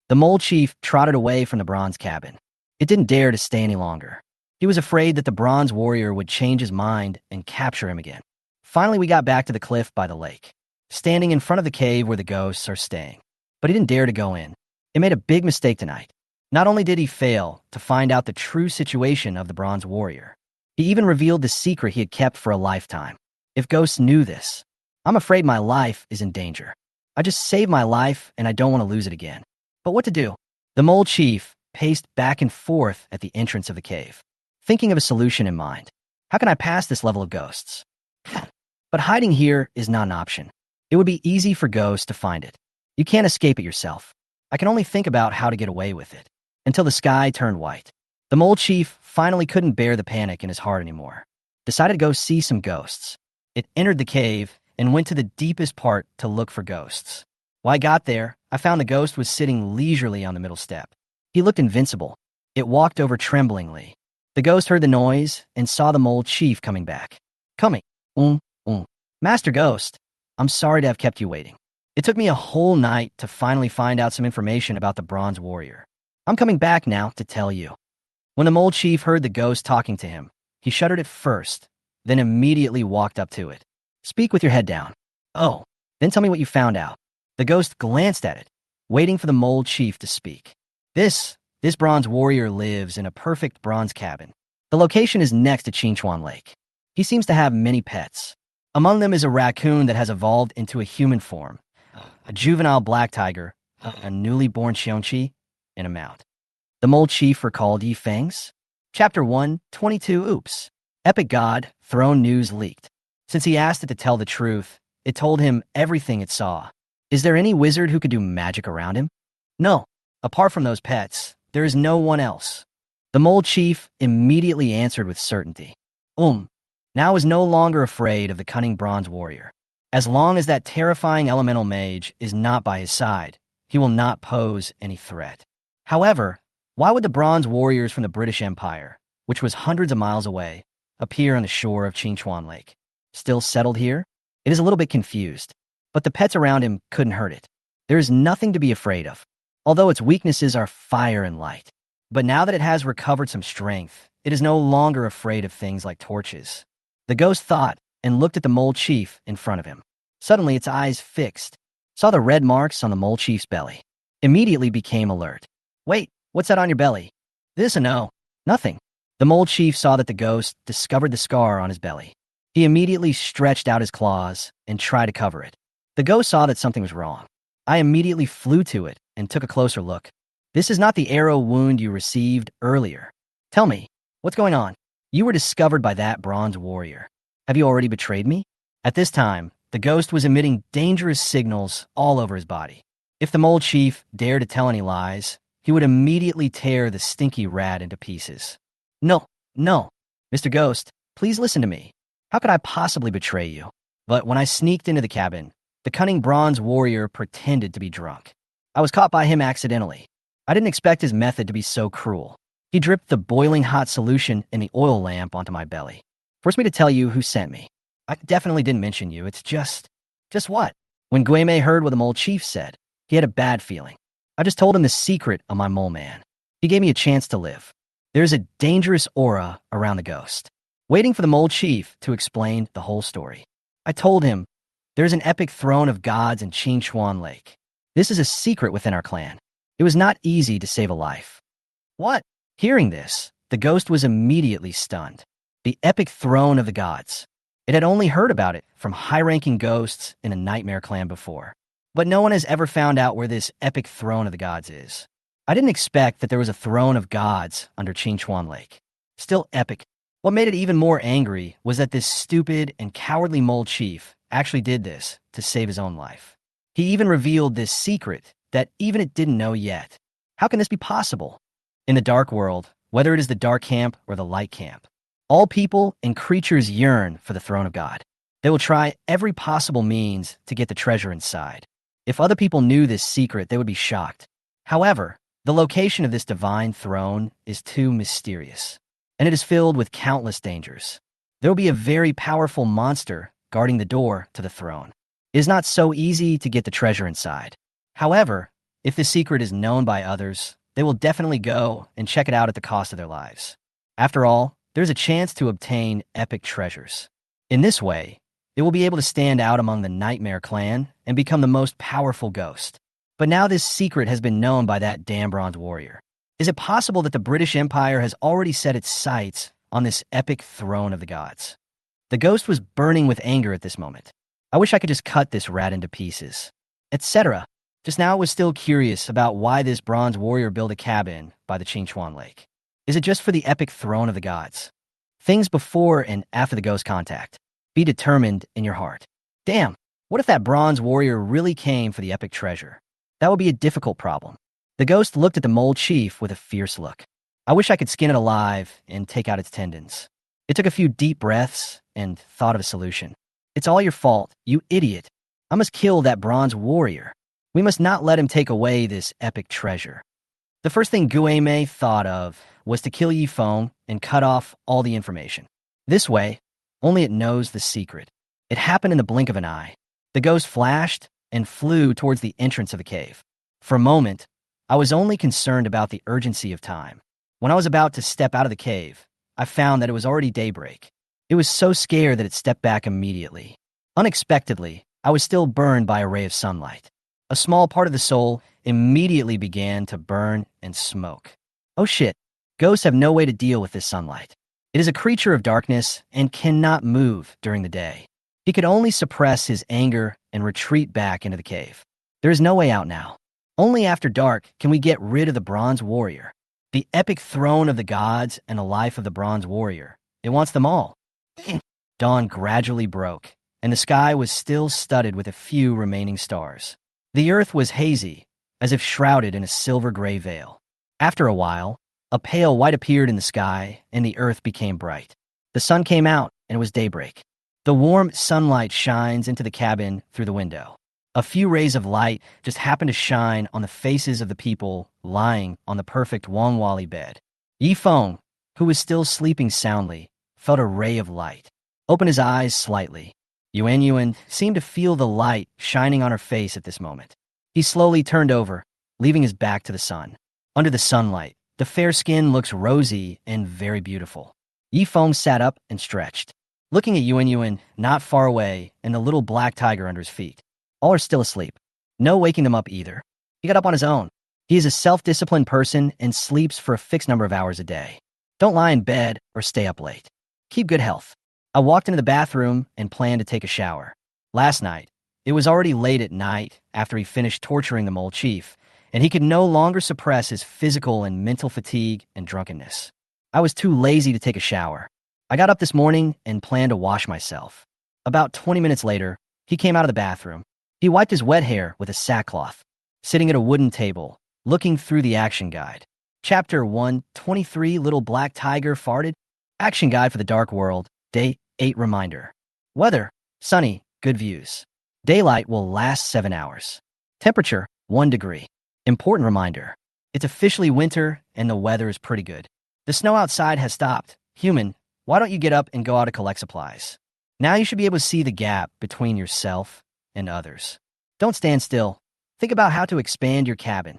Speaker 1: The mole chief trotted away from the bronze cabin. It didn't dare to stay any longer. He was afraid that the bronze warrior would change his mind and capture him again. Finally, we got back to the cliff by the lake, standing in front of the cave where the ghosts are staying. But he didn't dare to go in. He made a big mistake tonight. Not only did he fail to find out the true situation of the Bronze Warrior, he even revealed the secret he had kept for a lifetime. If ghosts knew this, I'm afraid my life is in danger. I just saved my life and I don't want to lose it again. But what to do? The mole chief paced back and forth at the entrance of the cave, thinking of a solution in mind. How can I pass this level of ghosts? But hiding here is not an option. It would be easy for ghosts to find it. You can't escape it yourself. I can only think about how to get away with it. Until the sky turned white. The mole chief finally couldn't bear the panic in his heart anymore. Decided to go see some ghosts. It entered the cave and went to the deepest part to look for ghosts. When I got there, I found the ghost was sitting leisurely on the middle step. He looked invincible. It walked over tremblingly. The ghost heard the noise and saw the mole chief coming back. Coming. Master Ghost, I'm sorry to have kept you waiting. It took me a whole night to finally find out some information about the Bronze Warrior. I'm coming back now to tell you. When the mole chief heard the ghost talking to him, he shuddered at first, then immediately walked up to it. Speak with your head down. Oh, then tell me what you found out. The ghost glanced at it, waiting for the mole chief to speak. This bronze warrior lives in a perfect bronze cabin. The location is next to Chinchuan Lake. He seems to have many pets. Among them is a raccoon that has evolved into a human form, a juvenile black tiger, a newly born Xiongqi, and a mount. The mole chief recalled Yi Feng's. Chapter 1:22. Oops. Epic God, throne news leaked. Since he asked it to tell the truth, it told him everything it saw. Is there any wizard who could do magic around him? No. Apart from those pets, there is no one else. The mole chief immediately answered with certainty. Now is no longer afraid of the cunning bronze warrior. As long as that terrifying elemental mage is not by his side, he will not pose any threat. However, why would the bronze warriors from the British Empire, which was hundreds of miles away, appear on the shore of Chinchuan Lake? Still settled here? It is a little bit confused, but the pets around him couldn't hurt it. There is nothing to be afraid of, although its weaknesses are fire and light. But now that it has recovered some strength, it is no longer afraid of things like torches. The ghost thought and looked at the mole chief in front of him. Suddenly its eyes fixed, saw the red marks on the mole chief's belly. Immediately became alert. Wait, what's that on your belly? This a no. Nothing. The mole chief saw that the ghost discovered the scar on his belly. He immediately stretched out his claws and tried to cover it. The ghost saw that something was wrong. I immediately flew to it and took a closer look. This is not the arrow wound you received earlier. Tell me, what's going on? You were discovered by that bronze warrior. Have you already betrayed me? At this time, the ghost was emitting dangerous signals all over his body. If the mole chief dared to tell any lies, he would immediately tear the stinky rat into pieces. No. Mr. Ghost, please listen to me. How could I possibly betray you? But when I sneaked into the cabin, the cunning bronze warrior pretended to be drunk. I was caught by him accidentally. I didn't expect his method to be so cruel. He dripped the boiling hot solution in the oil lamp onto my belly. Forced me to tell you who sent me. I definitely didn't mention you. It's just what? When Guimei heard what the mole chief said, he had a bad feeling. I just told him the secret of my mole man. He gave me a chance to live. There's a dangerous aura around the ghost, waiting for the mole chief to explain the whole story. I told him, there's an epic throne of gods in Chinchuan Lake. This is a secret within our clan. It was not easy to save a life. What? Hearing this, the ghost was immediately stunned. The epic throne of the gods. It had only heard about it from high-ranking ghosts in a nightmare clan before. But no one has ever found out where this epic throne of the gods is. I didn't expect that there was a throne of gods under Chinchuan Lake. Still epic. What made it even more angry was that this stupid and cowardly mole chief actually did this to save his own life. He even revealed this secret that even it didn't know yet. How can this be possible? In the dark world, whether it is the dark camp or the light camp, all people and creatures yearn for the throne of God. They will try every possible means to get the treasure inside. If other people knew this secret, they would be shocked. However, the location of this divine throne is too mysterious, and it is filled with countless dangers. There will be a very powerful monster guarding the door to the throne. It is not so easy to get the treasure inside. However, if the secret is known by others, they will definitely go and check it out at the cost of their lives. After all, there's a chance to obtain epic treasures. In this way, it will be able to stand out among the Nightmare Clan and become the most powerful ghost. But now this secret has been known by that damn bronze warrior. Is it possible that the British Empire has already set its sights on this epic throne of the gods? The ghost was burning with anger at this moment. I wish I could just cut this rat into pieces. Etc. Just now it was still curious about why this bronze warrior built a cabin by the Qingchuan Lake. Is it just for the epic throne of the gods? Things before and after the ghost contact. Be determined in your heart. Damn, what if that bronze warrior really came for the epic treasure? That would be a difficult problem. The ghost looked at the mole chief with a fierce look. I wish I could skin it alive and take out its tendons. It took a few deep breaths and thought of a solution. It's all your fault, you idiot. I must kill that bronze warrior. We must not let him take away this epic treasure. The first thing Gueme thought of was to kill Yifeng and cut off all the information. This way, only it knows the secret. It happened in the blink of an eye. The ghost flashed and flew towards the entrance of the cave. For a moment, I was only concerned about the urgency of time. When I was about to step out of the cave, I found that it was already daybreak. It was so scared that it stepped back immediately. Unexpectedly, I was still burned by a ray of sunlight. A small part of the soul immediately began to burn and smoke. Oh shit, ghosts have no way to deal with this sunlight. It is a creature of darkness and cannot move during the day. He could only suppress his anger and retreat back into the cave. There is no way out now. Only after dark can we get rid of the bronze warrior. The epic throne of the gods and the life of the bronze warrior. It wants them all. Dawn gradually broke, and the sky was still studded with a few remaining stars. The earth was hazy, as if shrouded in a silver-gray veil. After a while, a pale white appeared in the sky, and the earth became bright. The sun came out, and it was daybreak. The warm sunlight shines into the cabin through the window. A few rays of light just happened to shine on the faces of the people lying on the perfect Wangwali bed. Yifeng, who was still sleeping soundly, felt a ray of light. Opened his eyes slightly. Yuan seemed to feel the light shining on her face at this moment. He slowly turned over, leaving his back to the sun. Under the sunlight, the fair skin looks rosy and very beautiful. Yifeng sat up and stretched, looking at Yuan not far away and the little black tiger under his feet. All are still asleep. No waking them up either. He got up on his own. He is a self-disciplined person and sleeps for a fixed number of hours a day. Don't lie in bed or stay up late. Keep good health. I walked into the bathroom and planned to take a shower. Last night, it was already late at night after he finished torturing the mole chief, and he could no longer suppress his physical and mental fatigue and drunkenness. I was too lazy to take a shower. I got up this morning and planned to wash myself. About 20 minutes later, he came out of the bathroom. He wiped his wet hair with a sackcloth, sitting at a wooden table, looking through the action guide. Chapter 123, Little Black Tiger Farted. Action Guide for the Dark World, Day 8 Reminder. Weather, sunny, good views. Daylight will last 7 hours. Temperature, 1 degree. Important reminder. It's officially winter and the weather is pretty good. The snow outside has stopped. Human, why don't you get up and go out to collect supplies? Now you should be able to see the gap between yourself and others. Don't stand still. Think about how to expand your cabin.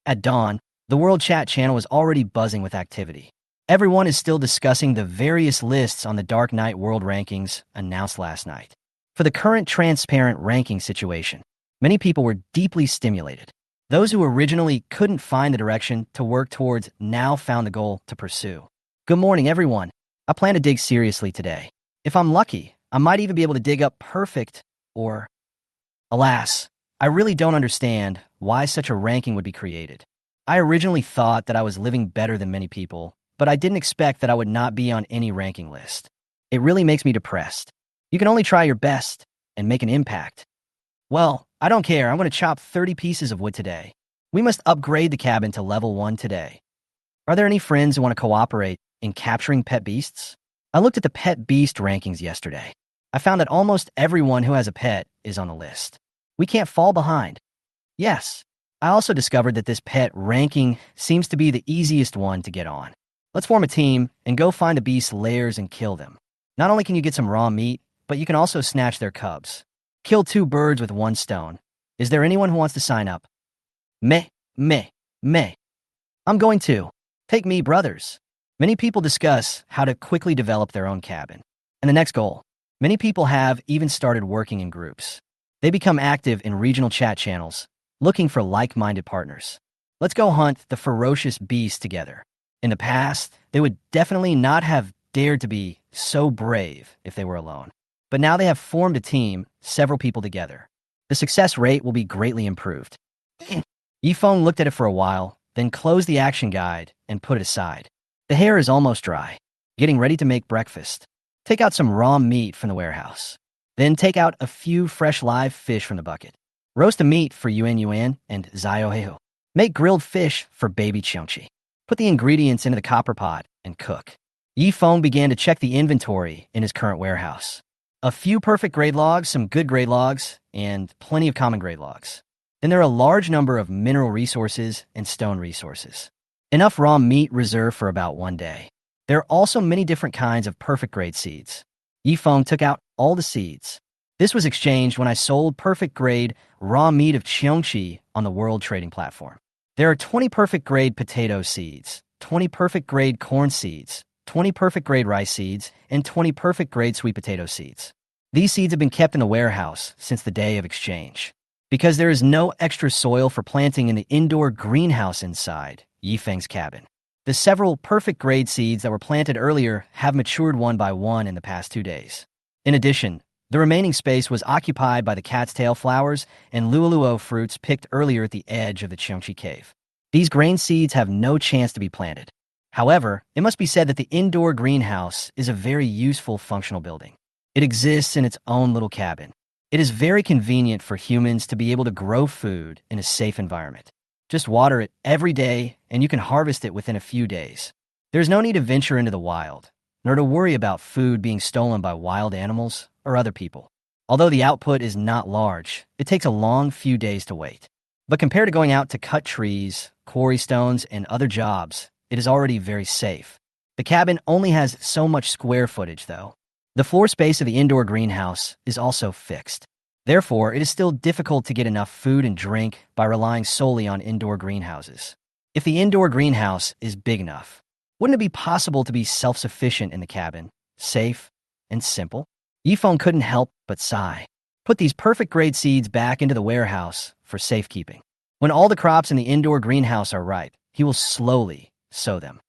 Speaker 1: At dawn, the World Chat channel is already buzzing with activity. Everyone is still discussing the various lists on the Dark Knight World Rankings announced last night. For the current transparent ranking situation, many people were deeply stimulated. Those who originally couldn't find the direction to work towards now found the goal to pursue. Good morning, everyone. I plan to dig seriously today. If I'm lucky, I might even be able to dig up perfect or... Alas, I really don't understand why such a ranking would be created. I originally thought that I was living better than many people, but I didn't expect that I would not be on any ranking list. It really makes me depressed. You can only try your best and make an impact. Well, I don't care. I'm going to chop 30 pieces of wood today. We must upgrade the cabin to level 1 today. Are there any friends who want to cooperate in capturing pet beasts? I looked at the pet beast rankings yesterday. I found that almost everyone who has a pet is on the list. We can't fall behind. Yes, I also discovered that this pet ranking seems to be the easiest one to get on. Let's form a team and go find the beast's lairs and kill them. Not only can you get some raw meat, but you can also snatch their cubs. Kill 2 birds with 1 stone. Is there anyone who wants to sign up? Me. I'm going to. Take me, brothers. Many people discuss how to quickly develop their own cabin. And the next goal. Many people have even started working in groups. They become active in regional chat channels, looking for like-minded partners. Let's go hunt the ferocious beast together. In the past, they would definitely not have dared to be so brave if they were alone. But now they have formed a team, several people together. The success rate will be greatly improved. Yifeng looked at it for a while, then closed the action guide and put it aside. The hair is almost dry, getting ready to make breakfast. Take out some raw meat from the warehouse. Then take out a few fresh live fish from the bucket. Roast the meat for Yuan Yuan and Zioheo. Make grilled fish for baby Cheongchi. Put the ingredients into the copper pot and cook. Yifeng began to check the inventory in his current warehouse. A few perfect grade logs, some good grade logs, and plenty of common grade logs. Then there are a large number of mineral resources and stone resources. Enough raw meat reserved for about 1 day. There are also many different kinds of perfect grade seeds. Yifeng took out all the seeds. This was exchanged when I sold perfect grade raw meat of Cheongchi on the World Trading Platform. There are 20 perfect grade potato seeds, 20 perfect grade corn seeds, 20 perfect grade rice seeds, and 20 perfect grade sweet potato seeds. These seeds have been kept in the warehouse since the day of exchange. Because there is no extra soil for planting in the indoor greenhouse inside Yifeng's cabin. The several perfect grade seeds that were planted earlier have matured one by one in the past 2 days. In addition, the remaining space was occupied by the cat's tail flowers and luoluo fruits picked earlier at the edge of the Cheongchi cave. These grain seeds have no chance to be planted. However, it must be said that the indoor greenhouse is a very useful functional building. It exists in its own little cabin. It is very convenient for humans to be able to grow food in a safe environment. Just water it every day and you can harvest it within a few days. There's no need to venture into the wild, nor to worry about food being stolen by wild animals or other people. Although the output is not large, it takes a long few days to wait. But compared to going out to cut trees, quarry stones, and other jobs, it is already very safe. The cabin only has so much square footage, though. The floor space of the indoor greenhouse is also fixed. Therefore, it is still difficult to get enough food and drink by relying solely on indoor greenhouses. If the indoor greenhouse is big enough, wouldn't it be possible to be self-sufficient in the cabin, safe and simple? Yifeng couldn't help but sigh. Put these perfect grade seeds back into the warehouse for safekeeping. When all the crops in the indoor greenhouse are ripe, he will slowly sow them.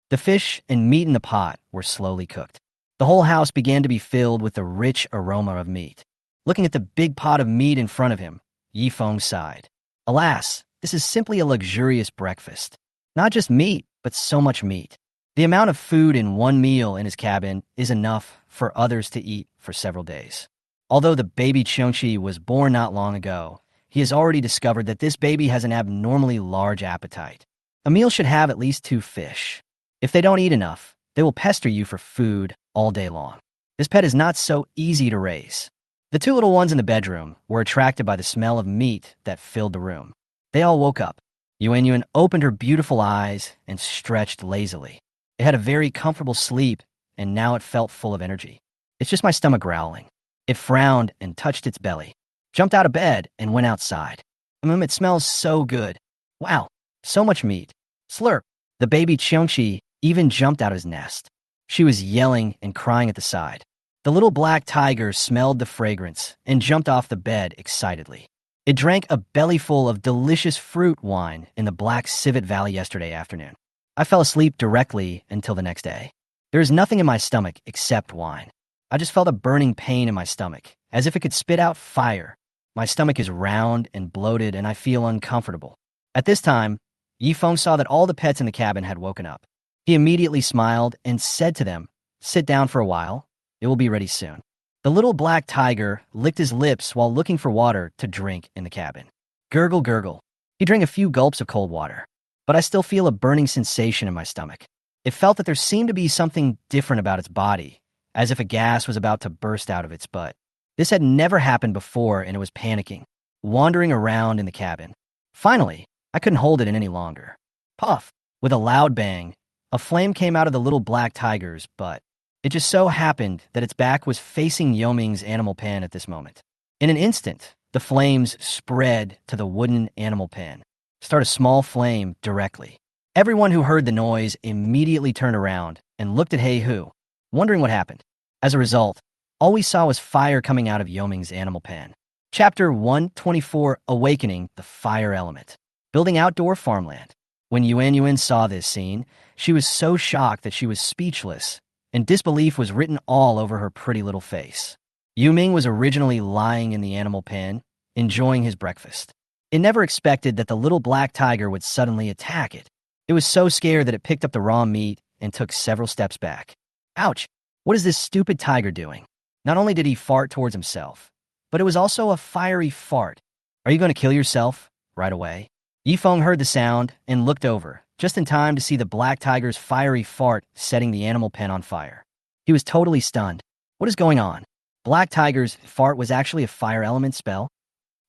Speaker 1: The fish and meat in the pot were slowly cooked. The whole house began to be filled with the rich aroma of meat. Looking at the big pot of meat in front of him, Yifeng sighed. Alas, this is simply a luxurious breakfast. Not just meat, but so much meat. The amount of food in one meal in his cabin is enough for others to eat for several days. Although the baby Cheongchi was born not long ago, he has already discovered that this baby has an abnormally large appetite. A meal should have at least 2 fish. If they don't eat enough, they will pester you for food all day long. This pet is not so easy to raise. The 2 little ones in the bedroom were attracted by the smell of meat that filled the room. They all woke up. Yuan Yuan opened her beautiful eyes and stretched lazily. It had a very comfortable sleep, and now it felt full of energy. It's just my stomach growling. It frowned and touched its belly, jumped out of bed, and went outside. It smells so good. Wow, so much meat. Slurp. The baby Cheongchi even jumped out of his nest. She was yelling and crying at the side. The little black tiger smelled the fragrance and jumped off the bed excitedly. It drank a bellyful of delicious fruit wine in the Black Civet Valley yesterday afternoon. I fell asleep directly until the next day. There is nothing in my stomach except wine. I just felt a burning pain in my stomach, as if it could spit out fire. My stomach is round and bloated and I feel uncomfortable. At this time, Yifeng saw that all the pets in the cabin had woken up. He immediately smiled and said to them, "Sit down for a while. It will be ready soon." The little black tiger licked his lips while looking for water to drink in the cabin. Gurgle, gurgle. He drank a few gulps of cold water, but I still feel a burning sensation in my stomach. It felt that there seemed to be something different about its body, as if a gas was about to burst out of its butt. This had never happened before and it was panicking, wandering around in the cabin. Finally, I couldn't hold it in any longer. Puff! With a loud bang, a flame came out of the little black tiger's butt. It just so happened that its back was facing Yoming's animal pen at this moment. In an instant, the flames spread to the wooden animal pen. Start a small flame directly. Everyone who heard the noise immediately turned around and looked at Hey Hu, wondering what happened. As a result, all we saw was fire coming out of Yoming's animal pen. Chapter 124, Awakening the Fire Element. building outdoor farmland. When Yuan saw this scene, she was so shocked that she was speechless, and disbelief was written all over her pretty little face. Yuming was originally lying in the animal pen, enjoying his breakfast. It never expected that the little black tiger would suddenly attack it. It was so scared that it picked up the raw meat and took several steps back. Ouch! What is this stupid tiger doing? Not only did he fart towards himself, but it was also a fiery fart. Are you going to kill yourself right away? Yifeng heard the sound and looked over, just in time to see the black tiger's fiery fart setting the animal pen on fire. He was totally stunned. What is going on? Black tiger's fart was actually a fire element spell?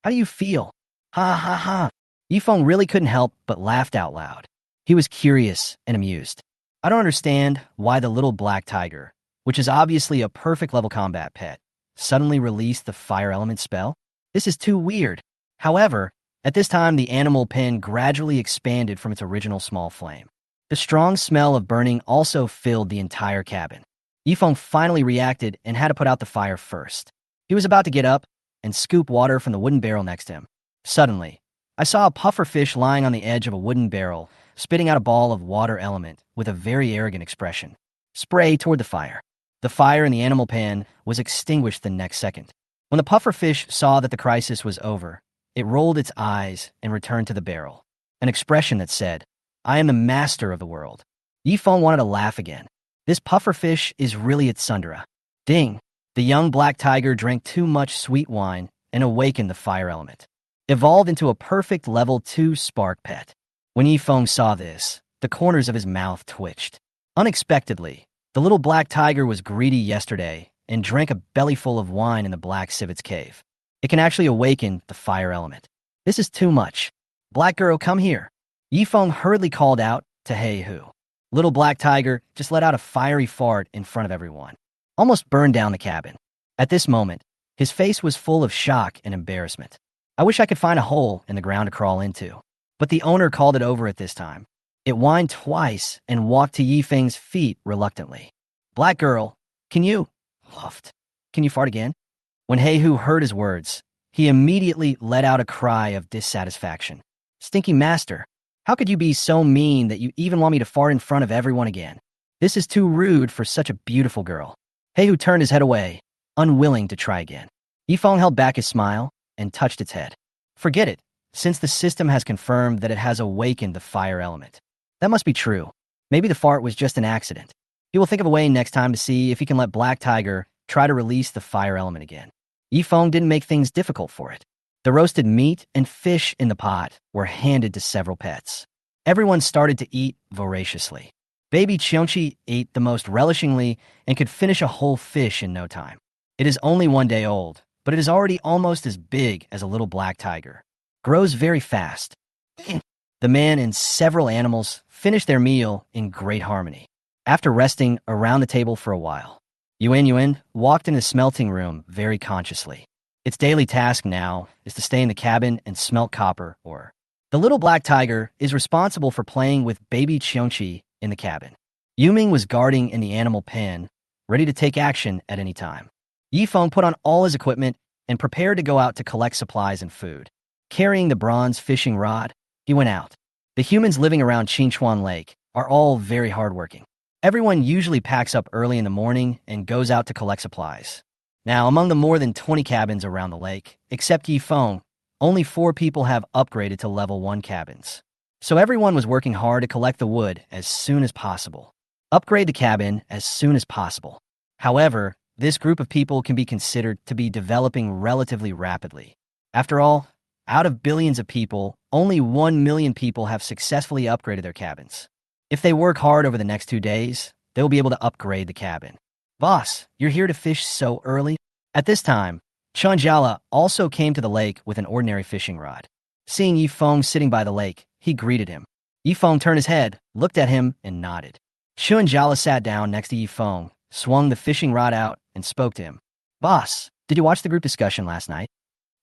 Speaker 1: How do you feel? Ha ha ha. Yifeng really couldn't help but laughed out loud. He was curious and amused. I don't understand why the little black tiger, which is obviously a perfect level combat pet, suddenly released the fire element spell. This is too weird. However, at this time the animal pen gradually expanded from its original small flame. The strong smell of burning also filled the entire cabin. Yifeng finally reacted and had to put out the fire first. He was about to get up and scoop water from the wooden barrel next to him. Suddenly, I saw a puffer fish lying on the edge of a wooden barrel, spitting out a ball of water element with a very arrogant expression. Spray toward the fire. The fire in the animal pen was extinguished the next second. When the puffer fish saw that the crisis was over, it rolled its eyes and returned to the barrel, an expression that said, "I am the master of the world." Yifeng wanted to laugh again. This puffer fish is really its Sundara. Ding! The young black tiger drank too much sweet wine and awakened the fire element. Evolved into a perfect level 2 spark pet. When Yifeng saw this, the corners of his mouth twitched. Unexpectedly, the little black tiger was greedy yesterday and drank a bellyful of wine in the black civets cave. It can actually awaken the fire element. This is too much. Black girl, come here. Yifeng hurriedly called out to Hey Hu. Little black tiger just let out a fiery fart in front of everyone. Almost burned down the cabin. At this moment, his face was full of shock and embarrassment. I wish I could find a hole in the ground to crawl into. But the owner called it over at this time. It whined twice and walked to Yifeng's feet reluctantly. Black girl, can you fart again? When Heihu heard his words, he immediately let out a cry of dissatisfaction. Stinky master, how could you be so mean that you even want me to fart in front of everyone again? This is too rude for such a beautiful girl. Heihu turned his head away, unwilling to try again. Yifeng held back his smile and touched its head. Forget it, since the system has confirmed that it has awakened the fire element. That must be true. Maybe the fart was just an accident. He will think of a way next time to see if he can let Black Tiger try to release the fire element again. Yifeng didn't make things difficult for it. The roasted meat and fish in the pot were handed to several pets. Everyone started to eat voraciously. Baby Chionchi ate the most relishingly and could finish a whole fish in no time. It is only 1 day old, but it is already almost as big as a little black tiger. Grows very fast. The man and several animals finished their meal in great harmony. After resting around the table for a while, Yuan walked in the smelting room very consciously. Its daily task now is to stay in the cabin and smelt copper ore. The little black tiger is responsible for playing with baby Chionchi in the cabin. Yuming was guarding in the animal pen, ready to take action at any time. Yifeng put on all his equipment and prepared to go out to collect supplies and food. Carrying the bronze fishing rod, he went out. The humans living around Qingchuan Lake are all very hardworking. Everyone usually packs up early in the morning and goes out to collect supplies. Now, among the more than 20 cabins around the lake, except Yifeng, only 4 people have upgraded to level 1 cabins. So everyone was working hard to collect the wood as soon as possible. Upgrade the cabin as soon as possible. However, this group of people can be considered to be developing relatively rapidly. After all, out of billions of people, only 1 million people have successfully upgraded their cabins. If they work hard over the next 2 days, they will be able to upgrade the cabin. Boss, you're here to fish so early? At this time, Chunjala also came to the lake with an ordinary fishing rod. Seeing Yifeng sitting by the lake, he greeted him. Yifeng turned his head, looked at him, and nodded. Chunjala sat down next to Yifeng, swung the fishing rod out, and spoke to him. Boss, did you watch the group discussion last night?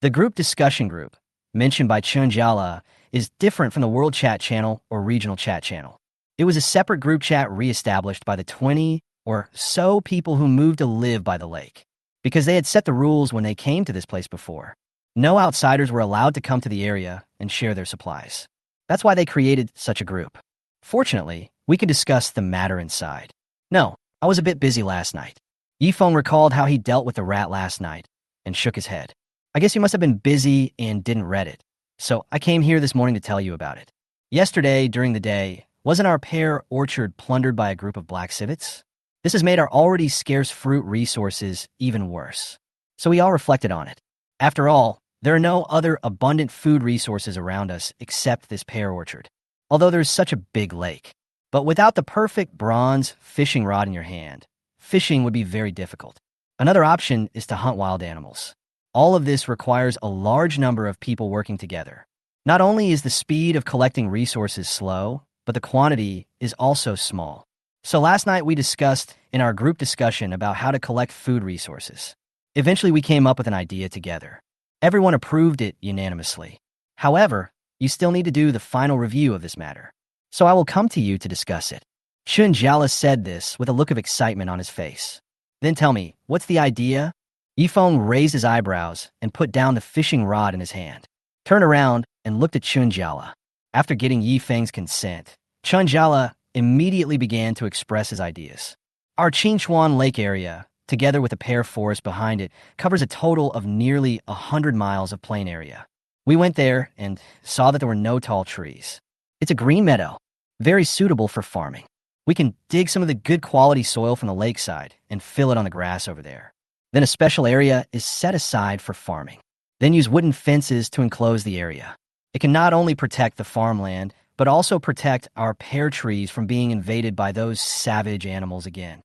Speaker 1: The group discussion group, mentioned by Chunjala, is different from the World Chat channel or Regional Chat channel. It was a separate group chat re-established by the 20 or so people who moved to live by the lake, because they had set the rules when they came to this place before. No outsiders were allowed to come to the area and share their supplies. That's why they created such a group. Fortunately, we can discuss the matter inside. No, I was a bit busy last night. Yifeng recalled how he dealt with the rat last night and shook his head. I guess you must have been busy and didn't read it. So I came here this morning to tell you about it. Yesterday, during the day, wasn't our pear orchard plundered by a group of black civets? This has made our already scarce fruit resources even worse. So we all reflected on it. After all, there are no other abundant food resources around us except this pear orchard, although there's such a big lake. But without the perfect bronze fishing rod in your hand, fishing would be very difficult. Another option is to hunt wild animals. All of this requires a large number of people working together. Not only is the speed of collecting resources slow, but the quantity is also small. So last night we discussed in our group discussion about how to collect food resources. Eventually we came up with an idea together. Everyone approved it unanimously. However, you still need to do the final review of this matter. So I will come to you to discuss it. Chun Jiala said this with a look of excitement on his face. Then tell me, what's the idea? Yifeng raised his eyebrows and put down the fishing rod in his hand, turned around and looked at Chun Jiala. After getting Yifeng's consent, Chun Jiala immediately began to express his ideas. Our Qingchuan Lake area, together with a pear forest behind it, covers a total of nearly 100 miles of plain area. We went there and saw that there were no tall trees. It's a green meadow, very suitable for farming. We can dig some of the good quality soil from the lakeside and fill it on the grass over there. Then a special area is set aside for farming. Then use wooden fences to enclose the area. It can not only protect the farmland, but also protect our pear trees from being invaded by those savage animals again.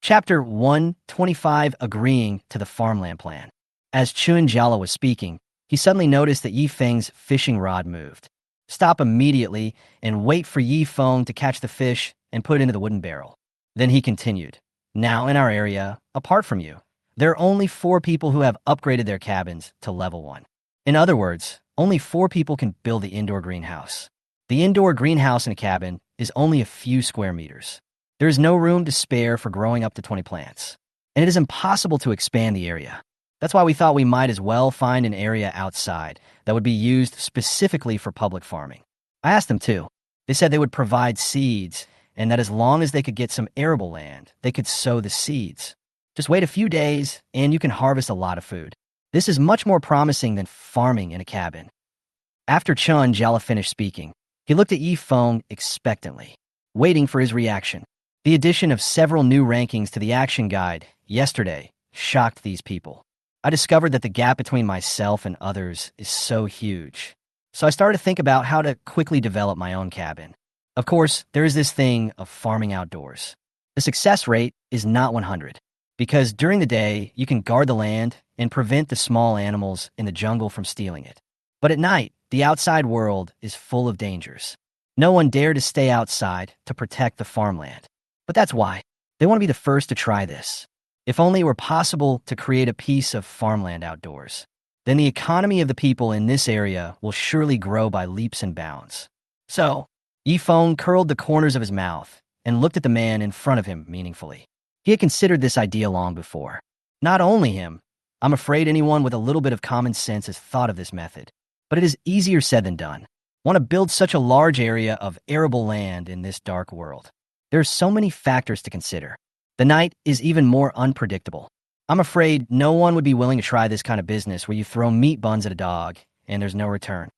Speaker 1: Chapter 125, agreeing to the farmland plan. As Chun Jiala was speaking, he suddenly noticed that Yifeng's fishing rod moved. Stop immediately and wait for Yifeng to catch the fish and put it into the wooden barrel. Then he continued, now in our area, apart from you, there are only 4 people who have upgraded their cabins to level 1. In other words, only 4 people can build the indoor greenhouse. The indoor greenhouse in a cabin is only a few square meters. There is no room to spare for growing up to 20 plants, and it is impossible to expand the area. That's why we thought we might as well find an area outside that would be used specifically for public farming. I asked them too. They said they would provide seeds, and that as long as they could get some arable land, they could sow the seeds. Just wait a few days, and you can harvest a lot of food. This is much more promising than farming in a cabin. After Chun Jiala finished speaking, he looked at Yifeng expectantly, waiting for his reaction. The addition of several new rankings to the action guide yesterday shocked these people. I discovered that the gap between myself and others is so huge. So I started to think about how to quickly develop my own cabin. Of course, there is this thing of farming outdoors. The success rate is not 100, because during the day, you can guard the land and prevent the small animals in the jungle from stealing it. But at night, the outside world is full of dangers. No one dared to stay outside to protect the farmland. But that's why they want to be the first to try this. If only it were possible to create a piece of farmland outdoors, then the economy of the people in this area will surely grow by leaps and bounds. So, Yifeng curled the corners of his mouth and looked at the man in front of him meaningfully. He had considered this idea long before. Not only him, I'm afraid anyone with a little bit of common sense has thought of this method. But it is easier said than done. Want to build such a large area of arable land in this dark world. There are so many factors to consider. The night is even more unpredictable. I'm afraid no one would be willing to try this kind of business where you throw meat buns at a dog and there's no return.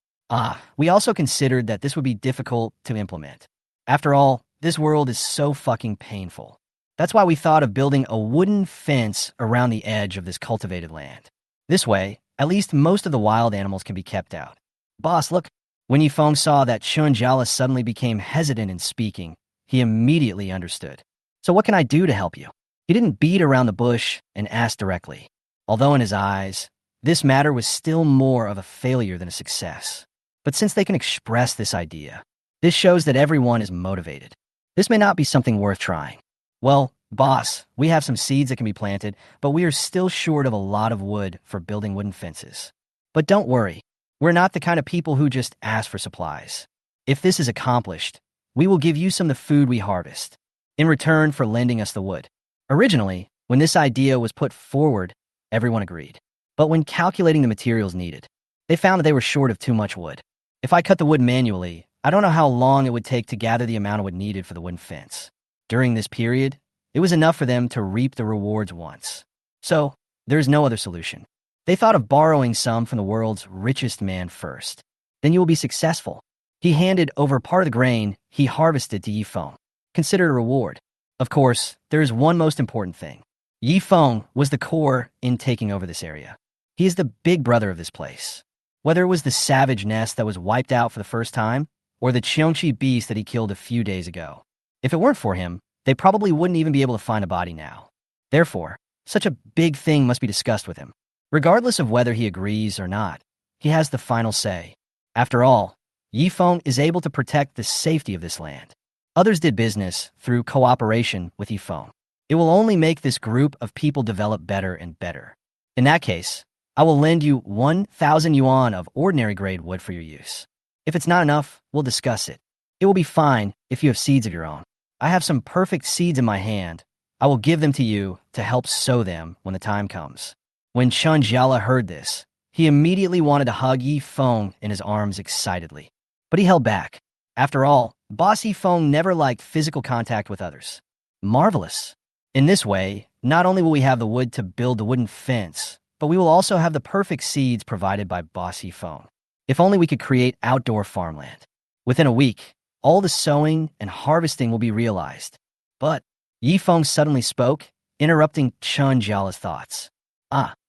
Speaker 1: We also considered that this would be difficult to implement. After all, this world is so fucking painful. That's why we thought of building a wooden fence around the edge of this cultivated land. This way, at least most of the wild animals can be kept out. Boss, look. When Yifeng saw that Chun Jiala suddenly became hesitant in speaking, he immediately understood. So what can I do to help you? He didn't beat around the bush and ask directly, although in his eyes, this matter was still more of a failure than a success. But since they can express this idea, this shows that everyone is motivated. This may not be something worth trying. Well, boss, we have some seeds that can be planted, but we are still short of a lot of wood for building wooden fences. But don't worry, we're not the kind of people who just ask for supplies. If this is accomplished, we will give you some of the food we harvest, in return for lending us the wood. Originally, when this idea was put forward, everyone agreed. But when calculating the materials needed, they found that they were short of too much wood. If I cut the wood manually, I don't know how long it would take to gather the amount of wood needed for the wooden fence. During this period, it was enough for them to reap the rewards once. So, there's no other solution. They thought of borrowing some from the world's richest man first. Then you will be successful. He handed over part of the grain he harvested to Yi Feng, considered a reward. Of course, there is one most important thing. Yi Feng was the core in taking over this area. He is the big brother of this place. Whether it was the savage nest that was wiped out for the first time, or the Cheongchi beast that he killed a few days ago. If it weren't for him, they probably wouldn't even be able to find a body now. Therefore, such a big thing must be discussed with him. Regardless of whether he agrees or not, he has the final say. After all, Yi Feng is able to protect the safety of this land. Others did business through cooperation with Yi Feng. It will only make this group of people develop better and better. In that case, I will lend you 1,000 yuan of ordinary grade wood for your use. If it's not enough, we'll discuss it. It will be fine if you have seeds of your own. I have some perfect seeds in my hand. I will give them to you to help sow them when the time comes. When Chen Jiala heard this, he immediately wanted to hug Yi Feng in his arms excitedly. But he held back. After all, Boss Yi Feng never liked physical contact with others. Marvelous. In this way, not only will we have the wood to build the wooden fence, but we will also have the perfect seeds provided by Boss Yi Feng. If only we could create outdoor farmland. Within a week, all the sowing and harvesting will be realized. But Yi Feng suddenly spoke, interrupting Chen Jiala's thoughts.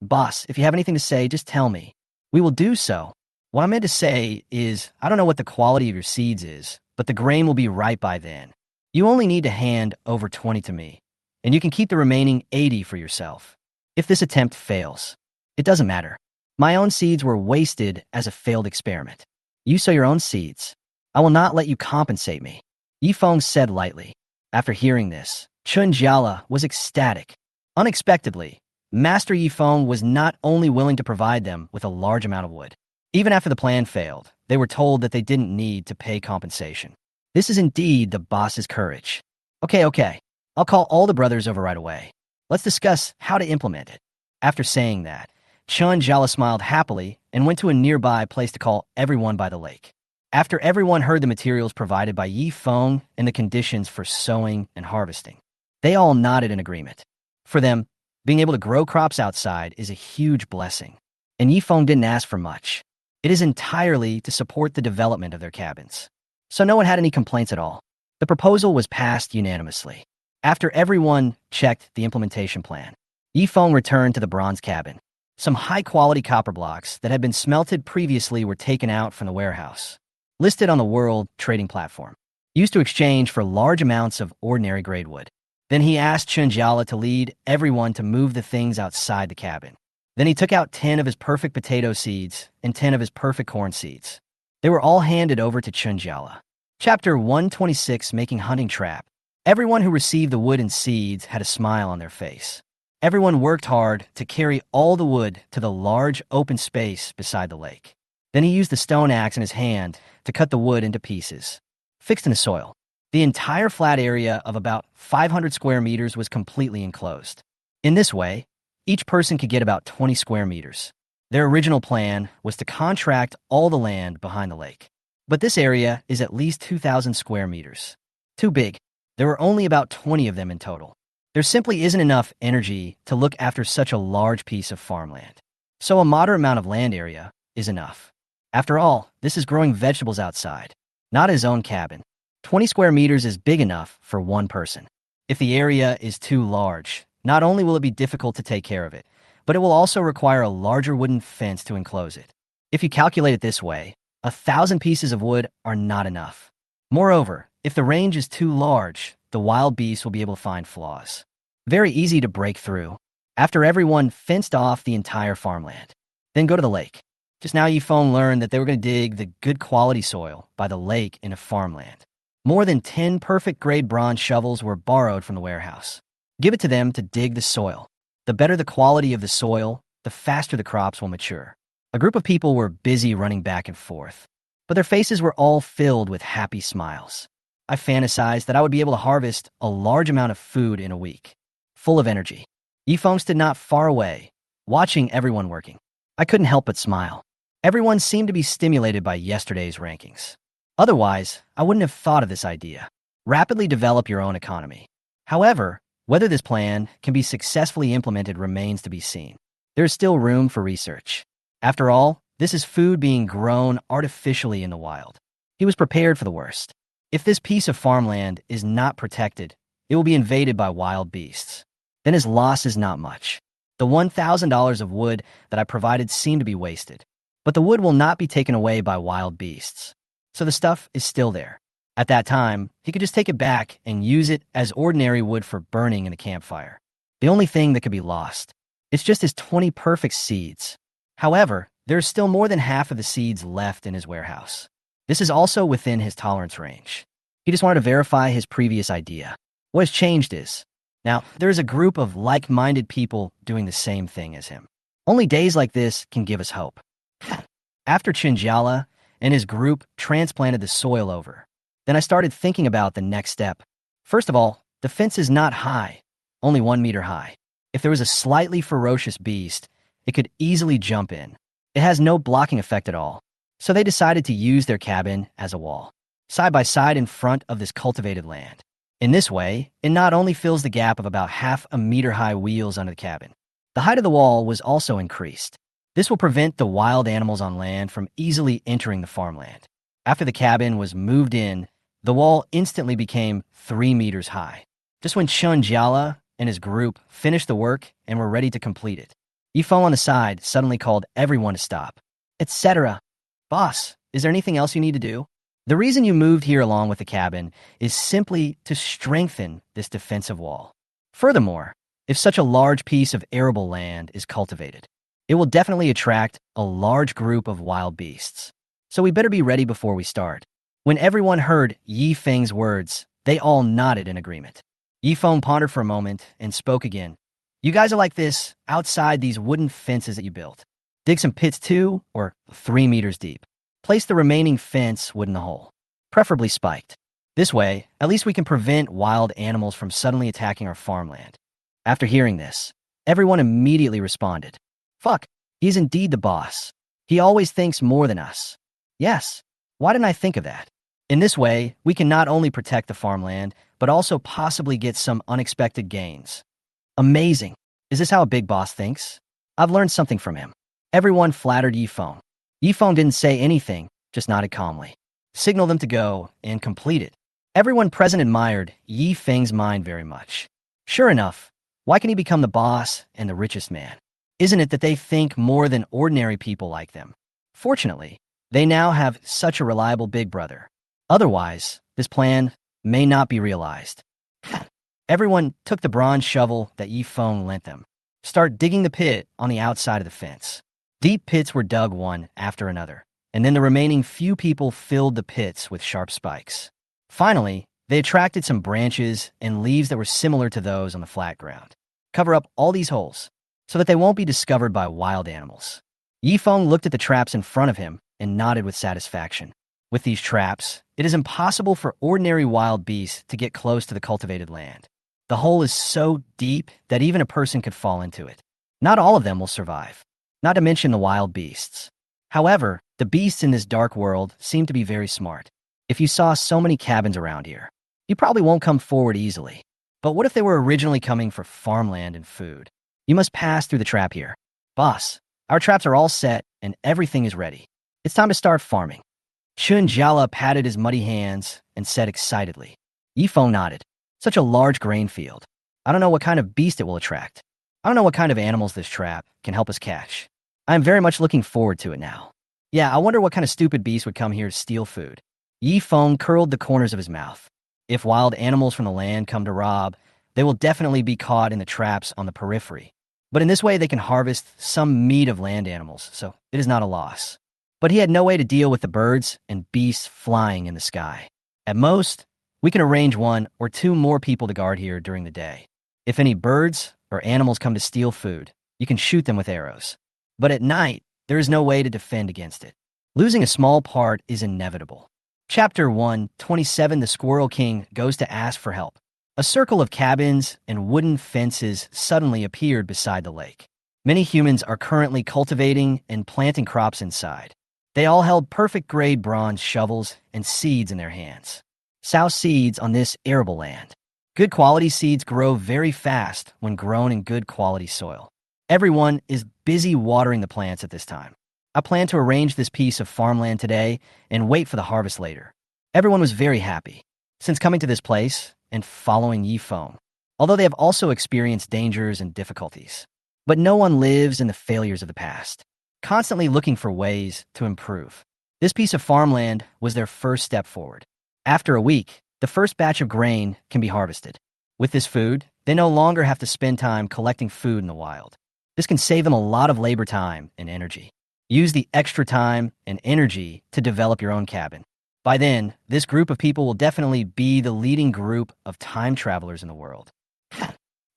Speaker 1: Boss, if you have anything to say, just tell me. We will do so. What I meant to say is, I don't know what the quality of your seeds is, but the grain will be ripe by then. You only need to hand over 20 to me, and you can keep the remaining 80 for yourself. If this attempt fails, it doesn't matter. My own seeds were wasted as a failed experiment. You sow your own seeds. I will not let you compensate me. Yi Feng said lightly. After hearing this, Chen Jiala was ecstatic. Unexpectedly, Master Yi Feng was not only willing to provide them with a large amount of wood. Even after the plan failed, they were told that they didn't need to pay compensation. This is indeed the boss's courage. Okay. I'll call all the brothers over right away. Let's discuss how to implement it. After saying that, Chen Jiala smiled happily and went to a nearby place to call everyone by the lake. After everyone heard the materials provided by Yi Feng and the conditions for sowing and harvesting, they all nodded in agreement. For them, being able to grow crops outside is a huge blessing, and Yi Feng didn't ask for much. It is entirely to support the development of their cabins. So no one had any complaints at all. The proposal was passed unanimously. After everyone checked the implementation plan, Yi Feng returned to the bronze cabin. Some high-quality copper blocks that had been smelted previously were taken out from the warehouse, listed on the world trading platform, used to exchange for large amounts of ordinary grade wood. Then he asked Chen Jiala to lead everyone to move the things outside the cabin. Then he took out 10 of his perfect potato seeds and 10 of his perfect corn seeds. They were all handed over to Chen Jiala. Chapter 126, Making Hunting Trap. Everyone who received the wood and seeds had a smile on their face. Everyone worked hard to carry all the wood to the large open space beside the lake. Then he used the stone axe in his hand to cut the wood into pieces, fixed in the soil. The entire flat area of about 500 square meters was completely enclosed. In this way, each person could get about 20 square meters. Their original plan was to contract all the land behind the lake. But this area is at least 2,000 square meters. Too big. There were only about 20 of them in total. There simply isn't enough energy to look after such a large piece of farmland. So a moderate amount of land area is enough. After all, this is growing vegetables outside, not his own cabin. 20 square meters is big enough for one person. If the area is too large, not only will it be difficult to take care of it, but it will also require a larger wooden fence to enclose it. If you calculate it this way, 1,000 pieces of wood are not enough. Moreover, if the range is too large, the wild beasts will be able to find flaws. Very easy to break through. After everyone fenced off the entire farmland, then go to the lake. Just now Yi Feng learned that they were going to dig the good quality soil by the lake in a farmland. More than 10 perfect grade bronze shovels were borrowed from the warehouse. Give it to them to dig the soil. The better the quality of the soil, the faster the crops will mature. A group of people were busy running back and forth, but their faces were all filled with happy smiles. I fantasized that I would be able to harvest a large amount of food in a week. Full of energy, Yi Feng stood not far away, watching everyone working. I couldn't help but smile. Everyone seemed to be stimulated by yesterday's rankings. Otherwise, I wouldn't have thought of this idea. Rapidly develop your own economy. However, whether this plan can be successfully implemented remains to be seen. There is still room for research. After all, this is food being grown artificially in the wild. He was prepared for the worst. If this piece of farmland is not protected, it will be invaded by wild beasts. Then his loss is not much. The $1,000 of wood that I provided seemed to be wasted. But the wood will not be taken away by wild beasts. So the stuff is still there. At that time, he could just take it back and use it as ordinary wood for burning in a campfire. The only thing that could be lost, it's just his 20 perfect seeds. However, there is still more than half of the seeds left in his warehouse. This is also within his tolerance range. He just wanted to verify his previous idea. What has changed is, now, there is a group of like-minded people doing the same thing as him. Only days like this can give us hope. After Chinjala and his group transplanted the soil over, then I started thinking about the next step. First of all, the fence is not high, only 1 meter high. If there was a slightly ferocious beast, it could easily jump in. It has no blocking effect at all. So they decided to use their cabin as a wall, side by side in front of this cultivated land. In this way, it not only fills the gap of about half a meter high wheels under the cabin, the height of the wall was also increased. This will prevent the wild animals on land from easily entering the farmland. After the cabin was moved in, the wall instantly became 3 meters high. Just when Chun Jiala and his group finished the work and were ready to complete it, Yifeng on the side suddenly called everyone to stop, etc. Boss, is there anything else you need to do? The reason you moved here along with the cabin is simply to strengthen this defensive wall. Furthermore, if such a large piece of arable land is cultivated, it will definitely attract a large group of wild beasts. So we better be ready before we start. When everyone heard Yi Feng's words, they all nodded in agreement. Yi Feng pondered for a moment and spoke again. You guys are like this outside these wooden fences that you built. Dig some pits 2 or 3 meters deep. Place the remaining fence wood in the hole, preferably spiked. This way, at least we can prevent wild animals from suddenly attacking our farmland. After hearing this, everyone immediately responded. Fuck, he's indeed the boss. He always thinks more than us. Yes, why didn't I think of that? In this way, we can not only protect the farmland, but also possibly get some unexpected gains. Amazing. Is this how a big boss thinks? I've learned something from him. Everyone flattered Yifeng. Yifeng didn't say anything, just nodded calmly. Signaled them to go and complete it. Everyone present admired Yi Feng's mind very much. Sure enough, why can he become the boss and the richest man? Isn't it that they think more than ordinary people like them? Fortunately, they now have such a reliable big brother. Otherwise, this plan may not be realized. Everyone took the bronze shovel that Yifeng lent them. Start digging the pit on the outside of the fence. Deep pits were dug one after another, and then the remaining few people filled the pits with sharp spikes. Finally, they attracted some branches and leaves that were similar to those on the flat ground. Cover up all these holes, so that they won't be discovered by wild animals. Yifeng looked at the traps in front of him and nodded with satisfaction. With these traps, it is impossible for ordinary wild beasts to get close to the cultivated land. The hole is so deep that even a person could fall into it. Not all of them will survive, not to mention the wild beasts. However, the beasts in this dark world seem to be very smart. If you saw so many cabins around here, you probably won't come forward easily. But what if they were originally coming for farmland and food? You must pass through the trap here. Boss, our traps are all set and everything is ready. It's time to start farming. Chun Jiala patted his muddy hands and said excitedly. Yifeng nodded. Such a large grain field. I don't know what kind of beast it will attract. I don't know what kind of animals this trap can help us catch. I am very much looking forward to it now. Yeah, I wonder what kind of stupid beast would come here to steal food. Yifeng curled the corners of his mouth. If wild animals from the land come to rob, they will definitely be caught in the traps on the periphery. But in this way, they can harvest some meat of land animals, so it is not a loss. But he had no way to deal with the birds and beasts flying in the sky. At most, we can arrange 1 or 2 more people to guard here during the day. If any birds or animals come to steal food, you can shoot them with arrows. But at night, there is no way to defend against it. Losing a small part is inevitable. Chapter 127 The Squirrel King Goes to Ask for Help. A circle of cabins and wooden fences suddenly appeared beside the lake. Many humans are currently cultivating and planting crops inside. They all held perfect-grade bronze shovels and seeds in their hands. Sow seeds on this arable land. Good quality seeds grow very fast when grown in good quality soil. Everyone is busy watering the plants at this time. I plan to arrange this piece of farmland today and wait for the harvest later. Everyone was very happy since coming to this place and following Yi Foam, although they have also experienced dangers and difficulties. But no one lives in the failures of the past, constantly looking for ways to improve. This piece of farmland was their first step forward. After a week, the first batch of grain can be harvested. With this food, they no longer have to spend time collecting food in the wild. This can save them a lot of labor time and energy. Use the extra time and energy to develop your own cabin. By then, this group of people will definitely be the leading group of time travelers in the world.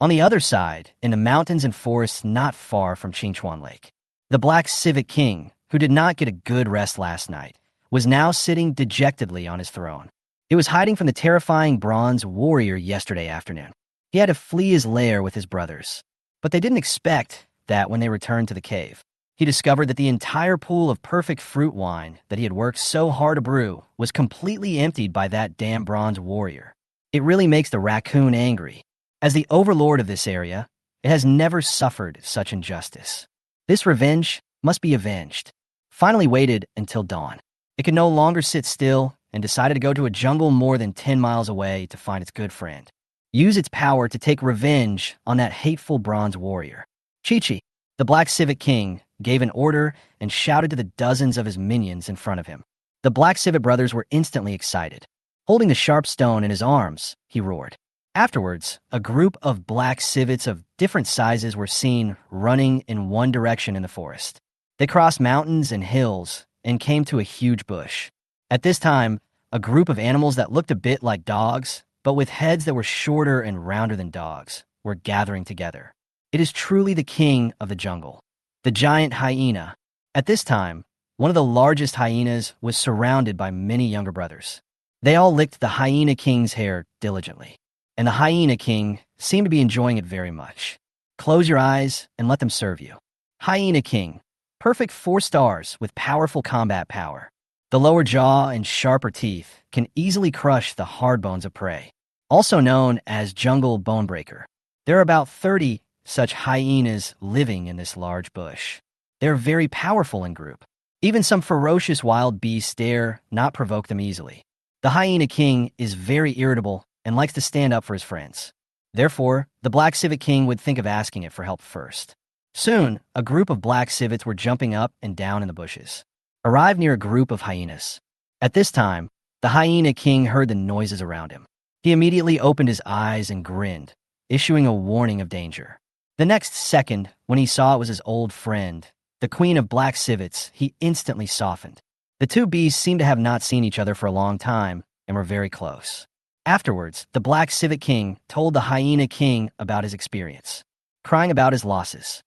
Speaker 1: On the other side, in the mountains and forests not far from Qingchuan Lake, the Black Civet King, who did not get a good rest last night, was now sitting dejectedly on his throne. He was hiding from the terrifying bronze warrior yesterday afternoon. He had to flee his lair with his brothers, but they didn't expect that when they returned to the cave. He discovered that the entire pool of perfect fruit wine that he had worked so hard to brew was completely emptied by that damn bronze warrior. It really makes the raccoon angry. As the overlord of this area, it has never suffered such injustice. This revenge must be avenged. Finally waited until dawn. It could no longer sit still and decided to go to a jungle more than 10 miles away to find its good friend. Use its power to take revenge on that hateful bronze warrior. Chi-Chi, the Black Civet King, gave an order and shouted to the dozens of his minions in front of him. The Black Civet brothers were instantly excited. Holding the sharp stone in his arms, he roared. Afterwards, a group of black civets of different sizes were seen running in one direction in the forest. They crossed mountains and hills and came to a huge bush. At this time, a group of animals that looked a bit like dogs, but with heads that were shorter and rounder than dogs, were gathering together. It is truly the king of the jungle, the giant hyena. At this time, one of the largest hyenas was surrounded by many younger brothers. They all licked the hyena king's hair diligently, and the hyena king seemed to be enjoying it very much. Close your eyes and let them serve you. Hyena king, perfect 4 stars with powerful combat power. The lower jaw and sharper teeth can easily crush the hard bones of prey. Also known as jungle bone breaker. There are about 30 such hyenas living in this large bush. They're very powerful in group. Even some ferocious wild beasts dare not provoke them easily. The hyena king is very irritable and likes to stand up for his friends. Therefore, the Black Civet King would think of asking it for help first. Soon, a group of black civets were jumping up and down in the bushes. Arrived near a group of hyenas. At this time, the hyena king heard the noises around him. He immediately opened his eyes and grinned, issuing a warning of danger. The next second, when he saw it was his old friend, the queen of black civets, he instantly softened. The two beasts seemed to have not seen each other for a long time and were very close. Afterwards, the Black Civet King told the hyena king about his experience, crying about his losses.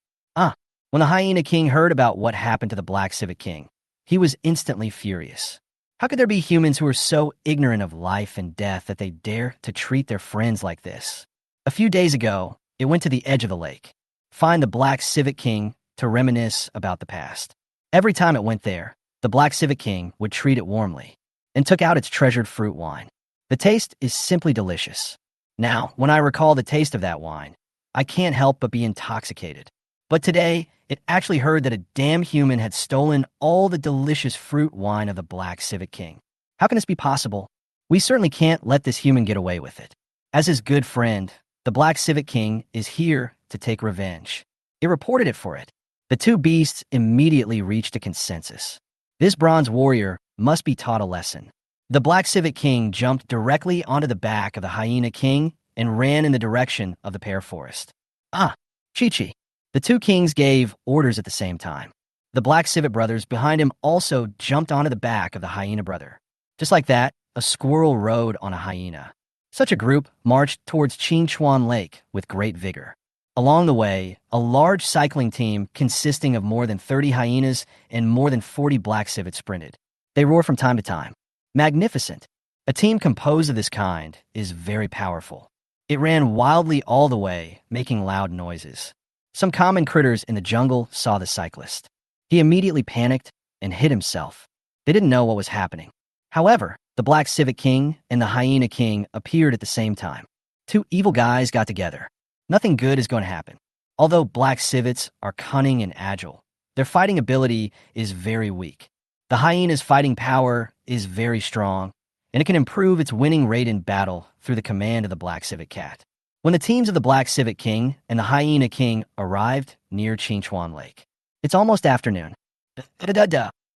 Speaker 1: When the hyena king heard about what happened to the Black Civet King, he was instantly furious. How could there be humans who are so ignorant of life and death that they dare to treat their friends like this? A few days ago, it went to the edge of the lake, find the Black Civet King to reminisce about the past. Every time it went there, the Black Civet King would treat it warmly and took out its treasured fruit wine. The taste is simply delicious. Now, when I recall the taste of that wine, I can't help but be intoxicated. But today, it actually heard that a damn human had stolen all the delicious fruit wine of the Black Civet King. How can this be possible? We certainly can't let this human get away with it. As his good friend, the Black Civet King is here to take revenge. It reported it for it. The two beasts immediately reached a consensus. This bronze warrior must be taught a lesson. The Black Civet King jumped directly onto the back of the hyena king and ran in the direction of the pear forest. Chi-Chi. The two kings gave orders at the same time. The Black Civet brothers behind him also jumped onto the back of the hyena brother. Just like that, a squirrel rode on a hyena. Such a group marched towards Qingchuan Lake with great vigor. Along the way, a large cycling team consisting of more than 30 hyenas and more than 40 black civets sprinted. They roar from time to time. Magnificent. A team composed of this kind is very powerful. It ran wildly all the way, making loud noises. Some common critters in the jungle saw the cyclist. He immediately panicked and hid himself. They didn't know what was happening. However, the Black Civet King and the Hyena King appeared at the same time. Two evil guys got together. Nothing good is going to happen. Although black civets are cunning and agile, their fighting ability is very weak. The hyena's fighting power is very strong, and it can improve its winning rate in battle through the command of the Black Civet Cat. When the teams of the Black Civet King and the Hyena King arrived near Chinchuan Lake, it's almost afternoon.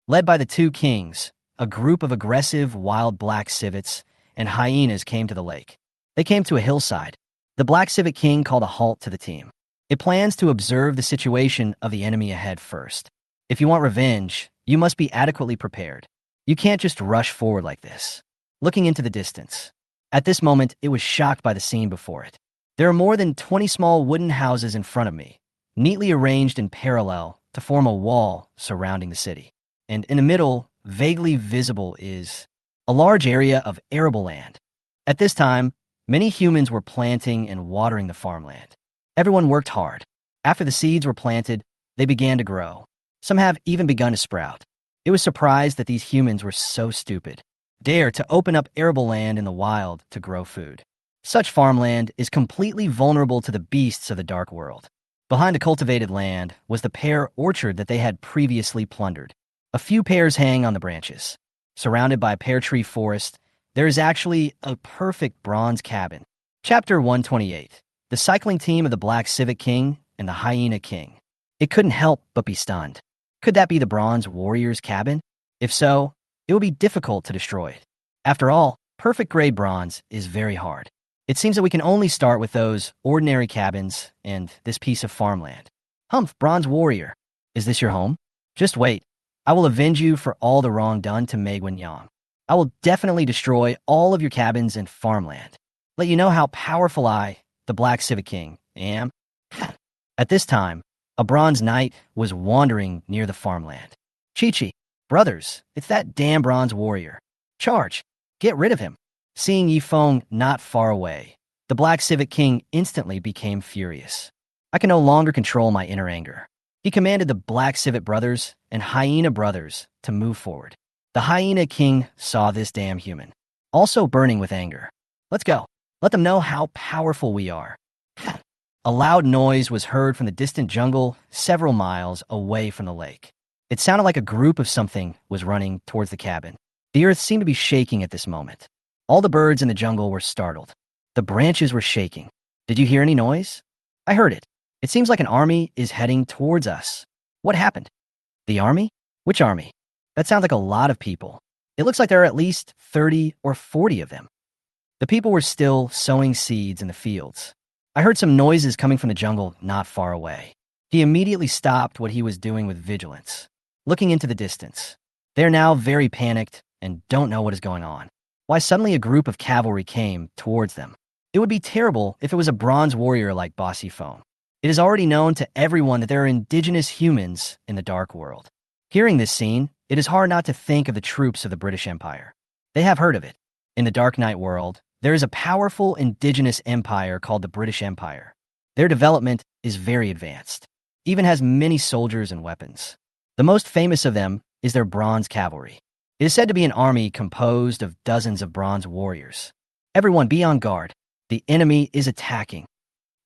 Speaker 1: Led by the two kings, a group of aggressive wild black civets and hyenas came to the lake. They came to a hillside. The Black Civet King called a halt to the team. It plans to observe the situation of the enemy ahead first. If you want revenge, you must be adequately prepared. You can't just rush forward like this. Looking into the distance. At this moment, it was shocked by the scene before it. There are more than 20 small wooden houses in front of me, neatly arranged in parallel to form a wall surrounding the city. And in the middle, vaguely visible, is a large area of arable land. At this time, many humans were planting and watering the farmland. Everyone worked hard. After the seeds were planted, they began to grow. Some have even begun to sprout. It was surprised that these humans were so stupid. Dare to open up arable land in the wild to grow food. Such farmland is completely vulnerable to the beasts of the dark world. Behind the cultivated land was the pear orchard that they had previously plundered. A few pears hang on the branches. Surrounded by a pear tree forest, there is actually a perfect bronze cabin. Chapter 128. The cycling team of the Black Civet King and the Hyena King. It couldn't help but be stunned. Could that be the Bronze Warrior's cabin? If so, it would be difficult to destroy it. After all, perfect grade bronze is very hard. It seems that we can only start with those ordinary cabins and this piece of farmland. Humph, Bronze Warrior. Is this your home? Just wait. I will avenge you for all the wrong done to Megwin Yang. I will definitely destroy all of your cabins and farmland. Let you know how powerful I, the Black Civet King, am. At this time, a bronze knight was wandering near the farmland. Chi-Chi, brothers, it's that damn bronze warrior. Charge! Get rid of him. Seeing Yifeng not far away, the Black Civet King instantly became furious. I can no longer control my inner anger. He commanded the Black Civet brothers and Hyena brothers to move forward. The Hyena King saw this damn human, also burning with anger. Let's go. Let them know how powerful we are. A loud noise was heard from the distant jungle several miles away from the lake. It sounded like a group of something was running towards the cabin. The earth seemed to be shaking at this moment. All the birds in the jungle were startled. The branches were shaking. Did you hear any noise? I heard it. It seems like an army is heading towards us. What happened? The army? Which army? That sounds like a lot of people. It looks like there are at least 30 or 40 of them. The people were still sowing seeds in the fields. I heard some noises coming from the jungle not far away. He immediately stopped what he was doing with vigilance, looking into the distance. They are now very panicked and don't know what is going on. Why suddenly a group of cavalry came towards them? It would be terrible if it was a bronze warrior like Bossy Phone. It is already known to everyone that there are indigenous humans in the dark world. Hearing this scene, it is hard not to think of the troops of the British Empire. They have heard of it. In the Dark Knight world, there is a powerful indigenous empire called the British Empire. Their development is very advanced, even has many soldiers and weapons. The most famous of them is their bronze cavalry. It is said to be an army composed of dozens of bronze warriors. Everyone be on guard. The enemy is attacking.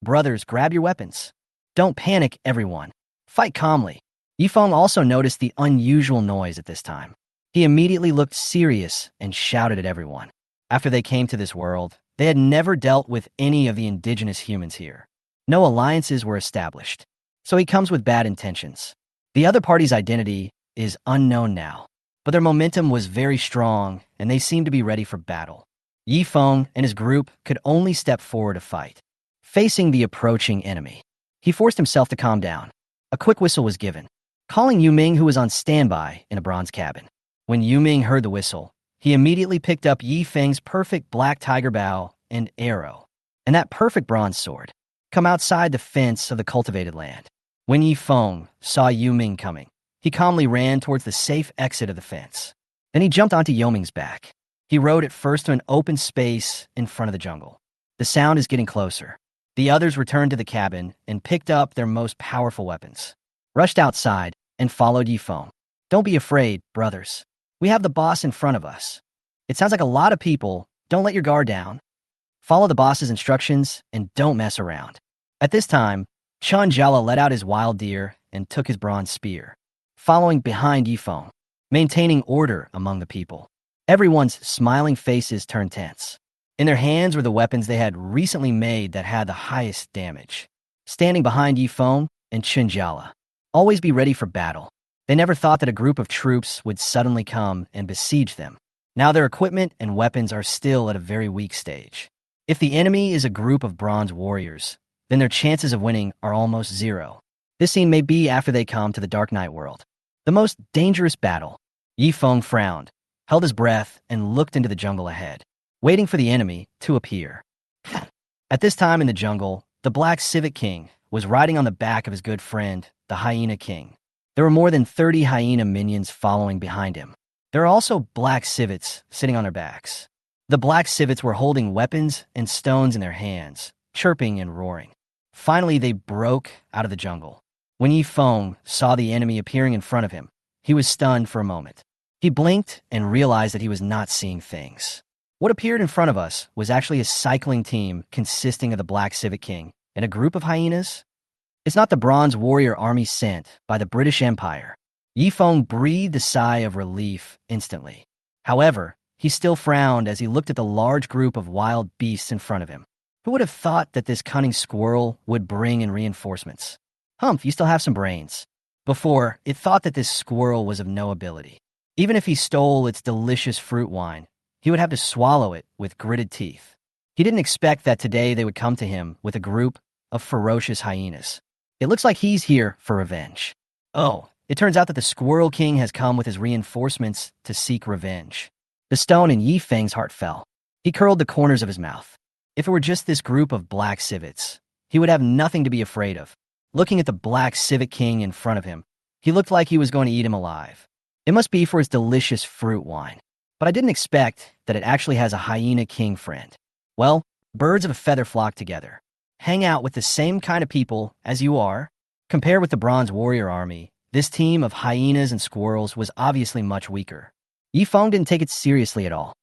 Speaker 1: Brothers, grab your weapons. Don't panic, everyone. Fight calmly. Yifeng also noticed the unusual noise at this time. He immediately looked serious and shouted at everyone. After they came to this world, they had never dealt with any of the indigenous humans here. No alliances were established, so he comes with bad intentions. The other party's identity is unknown now, but their momentum was very strong and they seemed to be ready for battle. Yifeng and his group could only step forward to fight. Facing the approaching enemy, he forced himself to calm down. A quick whistle was given, calling Yuming, who was on standby in a bronze cabin. When Yuming heard the whistle, he immediately picked up Yifeng's perfect black tiger bow and arrow, and that perfect bronze sword, come outside the fence of the cultivated land. When Yifeng saw Yuming coming, he calmly ran towards the safe exit of the fence. Then he jumped onto Yuming's back. He rode it first to an open space in front of the jungle. The sound is getting closer. The others returned to the cabin and picked up their most powerful weapons, rushed outside, and followed Yifeng. Don't be afraid, brothers. We have the boss in front of us. It sounds like a lot of people. Don't let your guard down. Follow the boss's instructions and don't mess around. At this time, Chunjala let out his wild deer and took his bronze spear, following behind Yifeng, maintaining order among the people. Everyone's smiling faces turned tense. In their hands were the weapons they had recently made that had the highest damage. Standing behind Yifeng and Chunjala, always be ready for battle. They never thought that a group of troops would suddenly come and besiege them. Now their equipment and weapons are still at a very weak stage. If the enemy is a group of bronze warriors, then their chances of winning are almost zero. This scene may be after they come to the Dark Night world. The most dangerous battle. Yifeng frowned, held his breath, and looked into the jungle ahead, waiting for the enemy to appear. At this time in the jungle, the Black Civet King was riding on the back of his good friend, the Hyena King. There were more than 30 hyena minions following behind him. There are also black civets sitting on their backs. The black civets were holding weapons and stones in their hands, chirping and roaring. Finally, they broke out of the jungle. When Yifeng saw the enemy appearing in front of him, he was stunned for a moment. He blinked and realized that he was not seeing things. What appeared in front of us was actually a cycling team consisting of the Black Civet King and a group of hyenas. It's not the Bronze Warrior army sent by the British Empire. Yifeng breathed a sigh of relief instantly. However, he still frowned as he looked at the large group of wild beasts in front of him. Who would have thought that this cunning squirrel would bring in reinforcements? Humph, you still have some brains. Before, it thought that this squirrel was of no ability. Even if he stole its delicious fruit wine, he would have to swallow it with gritted teeth. He didn't expect that today they would come to him with a group of ferocious hyenas. It looks like he's here for revenge. Oh, it turns out that the Squirrel King has come with his reinforcements to seek revenge. The stone in Yifeng's heart fell. He curled the corners of his mouth. If it were just this group of black civets, he would have nothing to be afraid of. Looking at the Black Civet King in front of him, he looked like he was going to eat him alive. It must be for his delicious fruit wine. But I didn't expect that it actually has a Hyena King friend. Well, birds of a feather flock together. Hang out with the same kind of people as you are. Compared with the Bronze Warrior army, this team of hyenas and squirrels was obviously much weaker. Yifeng didn't take it seriously at all.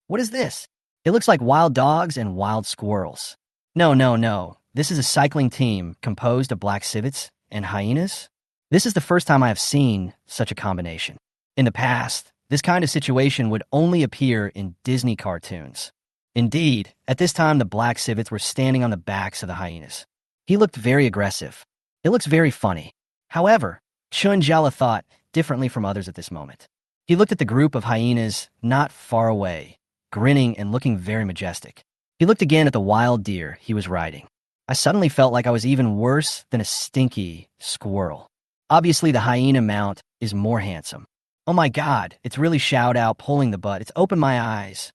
Speaker 1: What is this? It looks like wild dogs and wild squirrels. No. This is a cycling team composed of black civets and hyenas. This is the first time I have seen such a combination. In the past, this kind of situation would only appear in Disney cartoons. Indeed, at this time the black civets were standing on the backs of the hyenas. He looked very aggressive. It looks very funny. However, Chunjala thought differently from others at this moment. He looked at the group of hyenas not far away, grinning and looking very majestic. He looked again at the wild deer he was riding. I suddenly felt like I was even worse than a stinky squirrel. Obviously, the hyena mount is more handsome. Oh my God, it's really shout out pulling the butt. It's opened my eyes.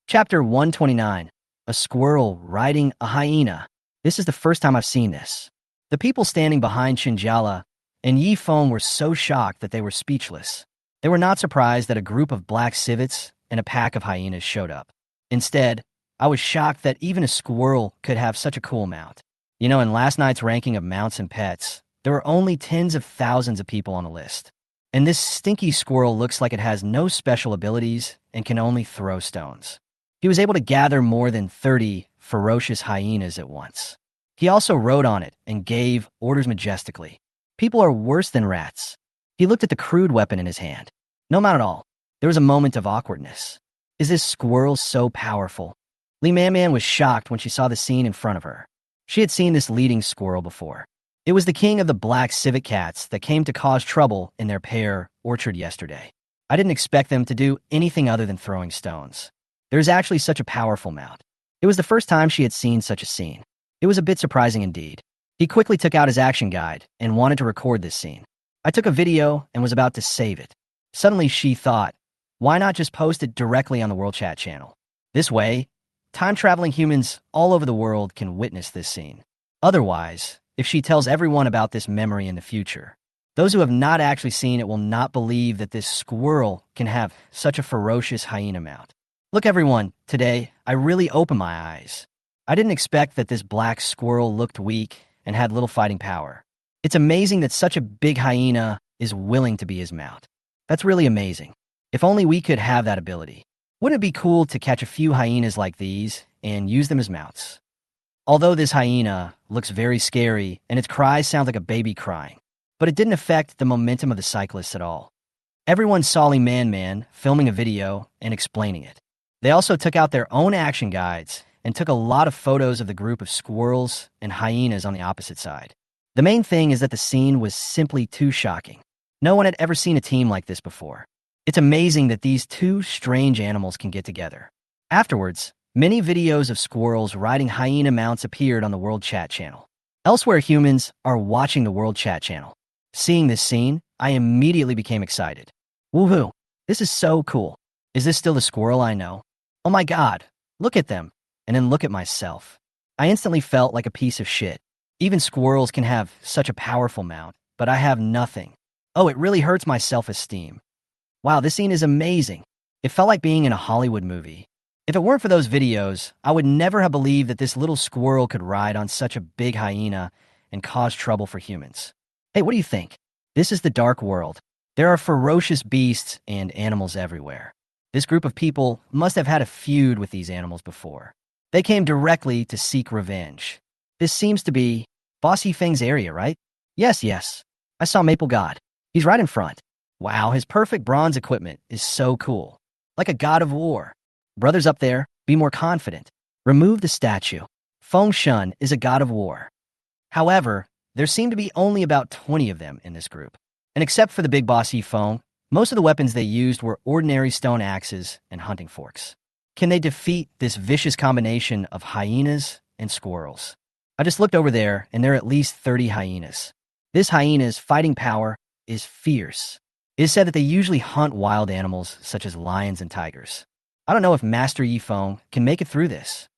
Speaker 1: Chapter 129, A Squirrel Riding a Hyena. This is the first time I've seen this. The people standing behind Chunjala and Yifeng were so shocked that they were speechless. They were not surprised that a group of black civets and a pack of hyenas showed up. Instead, I was shocked that even a squirrel could have such a cool mount. You know, in last night's ranking of mounts and pets, there were only tens of thousands of people on the list. And this stinky squirrel looks like it has no special abilities and can only throw stones. He was able to gather more than 30 ferocious hyenas at once. He also rode on it and gave orders majestically. People are worse than rats. He looked at the crude weapon in his hand. No, not at all. There was a moment of awkwardness. Is this squirrel so powerful? Li Man was shocked when she saw the scene in front of her. She had seen this leading squirrel before. It was the king of the black civet cats that came to cause trouble in their pear orchard yesterday. I didn't expect them to do anything other than throwing stones. There's actually such a powerful mount. It was the first time she had seen such a scene. It was a bit surprising indeed. He quickly took out his action guide and wanted to record this scene. I took a video and was about to save it. Suddenly she thought, why not just post it directly on the World Chat channel? This way, time-traveling humans all over the world can witness this scene. Otherwise, if she tells everyone about this memory in the future, those who have not actually seen it will not believe that this squirrel can have such a ferocious hyena mount. Look everyone, today, I really opened my eyes. I didn't expect that this black squirrel looked weak and had little fighting power. It's amazing that such a big hyena is willing to be his mount. That's really amazing. If only we could have that ability. Wouldn't it be cool to catch a few hyenas like these and use them as mounts? Although this hyena looks very scary and its cries sound like a baby crying, but it didn't affect the momentum of the cyclists at all. Everyone saw Lee Man filming a video and explaining it. They also took out their own action guides and took a lot of photos of the group of squirrels and hyenas on the opposite side. The main thing is that the scene was simply too shocking. No one had ever seen a team like this before. It's amazing that these two strange animals can get together. Afterwards, many videos of squirrels riding hyena mounts appeared on the World Chat channel. Elsewhere, humans are watching the World Chat channel. Seeing this scene, I immediately became excited. Woohoo! This is so cool. Is this still the squirrel I know? Oh my god, look at them, and then look at myself. I instantly felt like a piece of shit. Even squirrels can have such a powerful mount, but I have nothing. Oh, it really hurts my self-esteem. Wow, this scene is amazing. It felt like being in a Hollywood movie. If it weren't for those videos, I would never have believed that this little squirrel could ride on such a big hyena and cause trouble for humans. Hey, what do you think? This is the dark world. There are ferocious beasts and animals everywhere. This group of people must have had a feud with these animals before. They came directly to seek revenge. This seems to be Bossy Fang's area, right? Yes. I saw Maple God. He's right in front. Wow, his perfect bronze equipment is so cool. Like a god of war. Brothers up there, be more confident. Remove the statue. Feng Shun is a god of war. However, there seem to be only about 20 of them in this group. And except for the big boss Feng, most of the weapons they used were ordinary stone axes and hunting forks. Can they defeat this vicious combination of hyenas and squirrels? I just looked over there, and there are at least 30 hyenas. This hyena's fighting power is fierce. It is said that they usually hunt wild animals such as lions and tigers. I don't know if Master Yifeng can make it through this.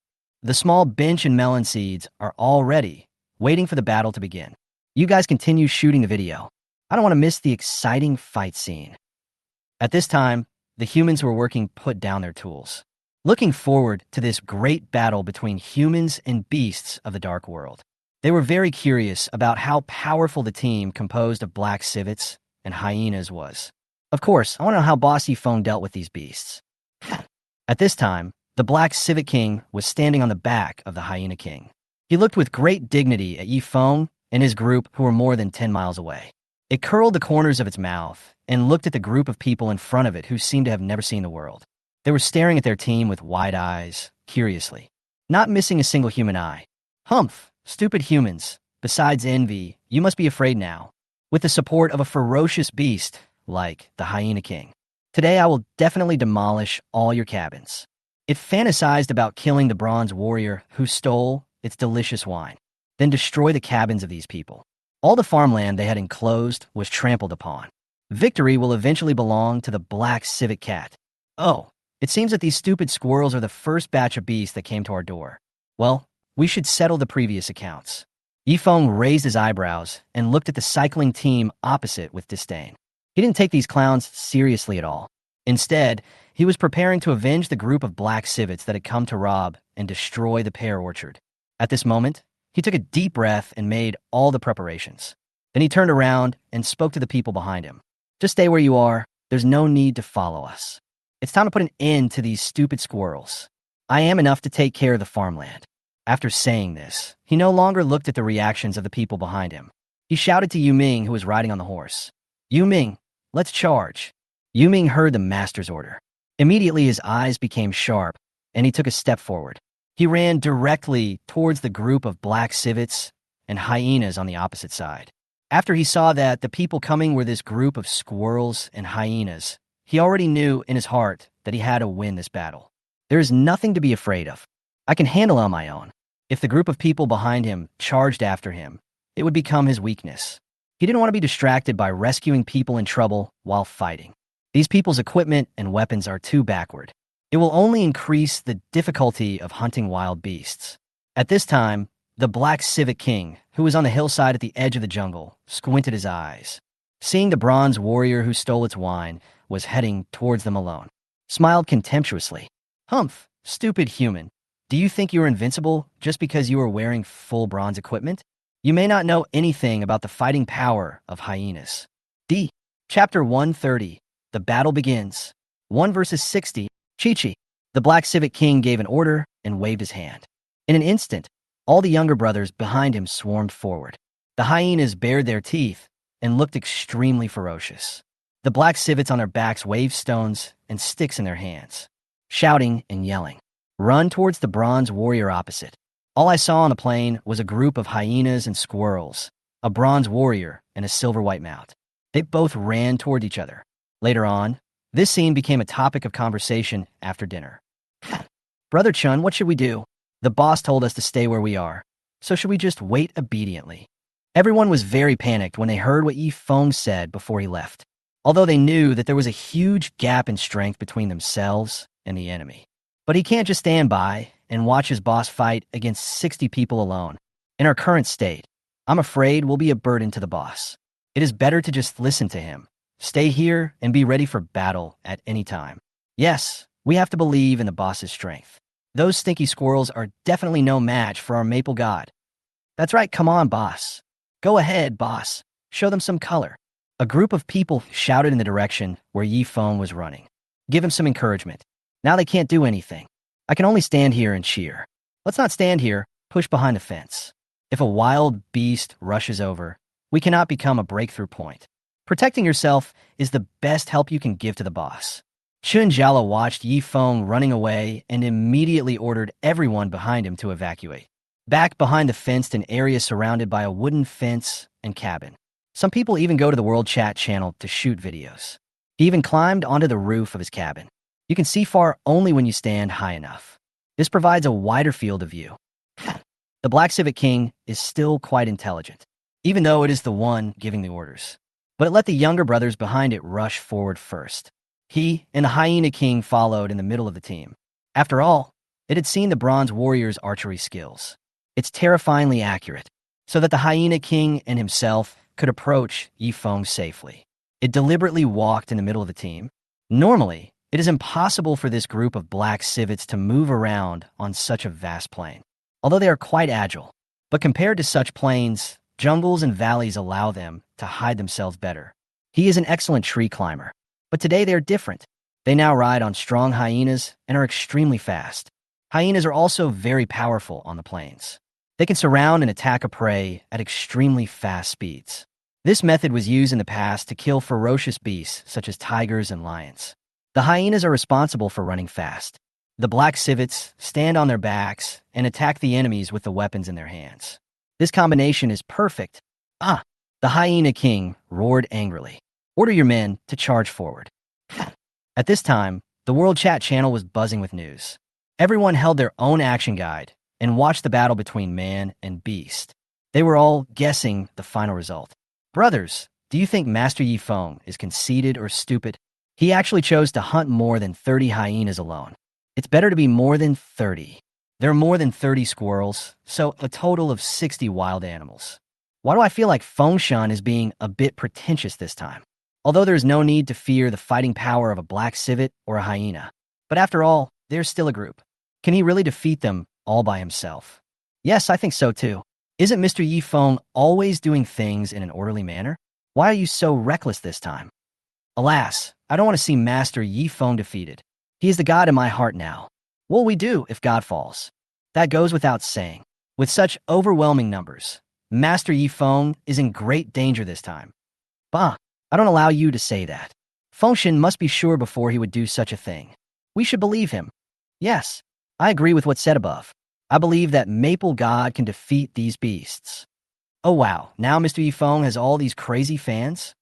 Speaker 1: The small bench and melon seeds are all ready, waiting for the battle to begin. You guys continue shooting the video. I don't want to miss the exciting fight scene. At this time, the humans who were working put down their tools, looking forward to this great battle between humans and beasts of the dark world. They were very curious about how powerful the team composed of black civets and hyenas was. Of course, I want to know how Boss Yifeng dealt with these beasts. At this time, the black civet king was standing on the back of the hyena king. He looked with great dignity at Yifeng and his group who were more than 10 miles away. It curled the corners of its mouth and looked at the group of people in front of it who seemed to have never seen the world. They were staring at their team with wide eyes, curiously, not missing a single human eye. Humph, stupid humans. Besides envy, you must be afraid now. With the support of a ferocious beast like the Hyena King. Today I will definitely demolish all your cabins. It fantasized about killing the bronze warrior who stole its delicious wine, then destroy the cabins of these people. All the farmland they had enclosed was trampled upon. Victory will eventually belong to the black civet cat. Oh, it seems that these stupid squirrels are the first batch of beasts that came to our door. Well, we should settle the previous accounts. Yifeng raised his eyebrows and looked at the cycling team opposite with disdain. He didn't take these clowns seriously at all. Instead, he was preparing to avenge the group of black civets that had come to rob and destroy the pear orchard. At this moment, he took a deep breath and made all the preparations. Then he turned around and spoke to the people behind him. Just stay where you are. There's no need to follow us. It's time to put an end to these stupid squirrels. I am enough to take care of the farmland. After saying this, he no longer looked at the reactions of the people behind him. He shouted to Yu Ming, who was riding on the horse. Yu Ming, let's charge. Yu Ming heard the master's order. Immediately his eyes became sharp, and he took a step forward. He ran directly towards the group of black civets and hyenas on the opposite side. After he saw that the people coming were this group of squirrels and hyenas, he already knew in his heart that he had to win this battle. There is nothing to be afraid of. I can handle it on my own. If the group of people behind him charged after him, it would become his weakness. He didn't want to be distracted by rescuing people in trouble while fighting. These people's equipment and weapons are too backward. It will only increase the difficulty of hunting wild beasts. At this time, the black civet king, who was on the hillside at the edge of the jungle, squinted his eyes. Seeing the bronze warrior who stole its wine was heading towards them alone, smiled contemptuously. Humph, stupid human. Do you think you are invincible just because you are wearing full bronze equipment? You may not know anything about the fighting power of hyenas. D. Chapter 130. The battle begins. 1 versus 60. Chi-Chi. The Black Civet King gave an order and waved his hand. In an instant, all the younger brothers behind him swarmed forward. The hyenas bared their teeth and looked extremely ferocious. The black civets on their backs waved stones and sticks in their hands, shouting and yelling. Run towards the bronze warrior opposite. All I saw on the plain was a group of hyenas and squirrels, a bronze warrior and a silver white mount. They both ran toward each other. Later on, this scene became a topic of conversation after dinner. Brother Chun, what should we do? The boss told us to stay where we are, so should we just wait obediently? Everyone was very panicked when they heard what Yi Feng said before he left, although they knew that there was a huge gap in strength between themselves and the enemy. But he can't just stand by and watch his boss fight against 60 people alone. In our current state, I'm afraid we'll be a burden to the boss. It is better to just listen to him, stay here, and be ready for battle at any time. Yes, we have to believe in the boss's strength. Those stinky squirrels are definitely no match for our maple god. That's right, come on, boss. Go ahead, boss. Show them some color. A group of people shouted in the direction where Yi Feng was running. Give him some encouragement. Now they can't do anything. I can only stand here and cheer. Let's not stand here, push behind the fence. If a wild beast rushes over, we cannot become a breakthrough point. Protecting yourself is the best help you can give to the boss. Chun Jiala watched Yi Feng running away and immediately ordered everyone behind him to evacuate. Back behind the fenced an area surrounded by a wooden fence and cabin. Some people even go to the World Chat channel to shoot videos. He even climbed onto the roof of his cabin. You can see far only when you stand high enough. This provides a wider field of view. The Black Civet King is still quite intelligent, even though it is the one giving the orders. But it let the younger brothers behind it rush forward first. He and the Hyena King followed in the middle of the team. After all, it had seen the Bronze Warrior's archery skills. It's terrifyingly accurate, so that the Hyena King and himself could approach Yi Feng safely. It deliberately walked in the middle of the team. Normally, it is impossible for this group of black civets to move around on such a vast plain, although they are quite agile. But compared to such plains, jungles and valleys allow them to hide themselves better. He is an excellent tree climber, but today they are different. They now ride on strong hyenas and are extremely fast. Hyenas are also very powerful on the plains. They can surround and attack a prey at extremely fast speeds. This method was used in the past to kill ferocious beasts such as tigers and lions. The hyenas are responsible for running fast. The black civets stand on their backs and attack the enemies with the weapons in their hands. This combination is perfect. The Hyena King roared angrily. Order your men to charge forward. At this time, the World Chat channel was buzzing with news. Everyone held their own action guide and watched the battle between man and beast. They were all guessing the final result. Brothers, do you think Master Yi Feng is conceited or stupid? He actually chose to hunt more than 30 hyenas alone. It's better to be more than 30. There are more than 30 squirrels, so a total of 60 wild animals. Why do I feel like Fengshan is being a bit pretentious this time? Although there is no need to fear the fighting power of a black civet or a hyena. But after all, they're still a group. Can he really defeat them all by himself? Yes, I think so too. Isn't Mr. Yi Feng always doing things in an orderly manner? Why are you so reckless this time? Alas, I don't want to see Master Yi Feng defeated. He is the god in my heart now. What will we do if God falls? That goes without saying. With such overwhelming numbers, Master Yi Feng is in great danger this time. Bah, I don't allow you to say that. Fengshan must be sure before he would do such a thing. We should believe him. Yes, I agree with what's said above. I believe that Maple God can defeat these beasts. Oh wow, now Mr. Yi Feng has all these crazy fans?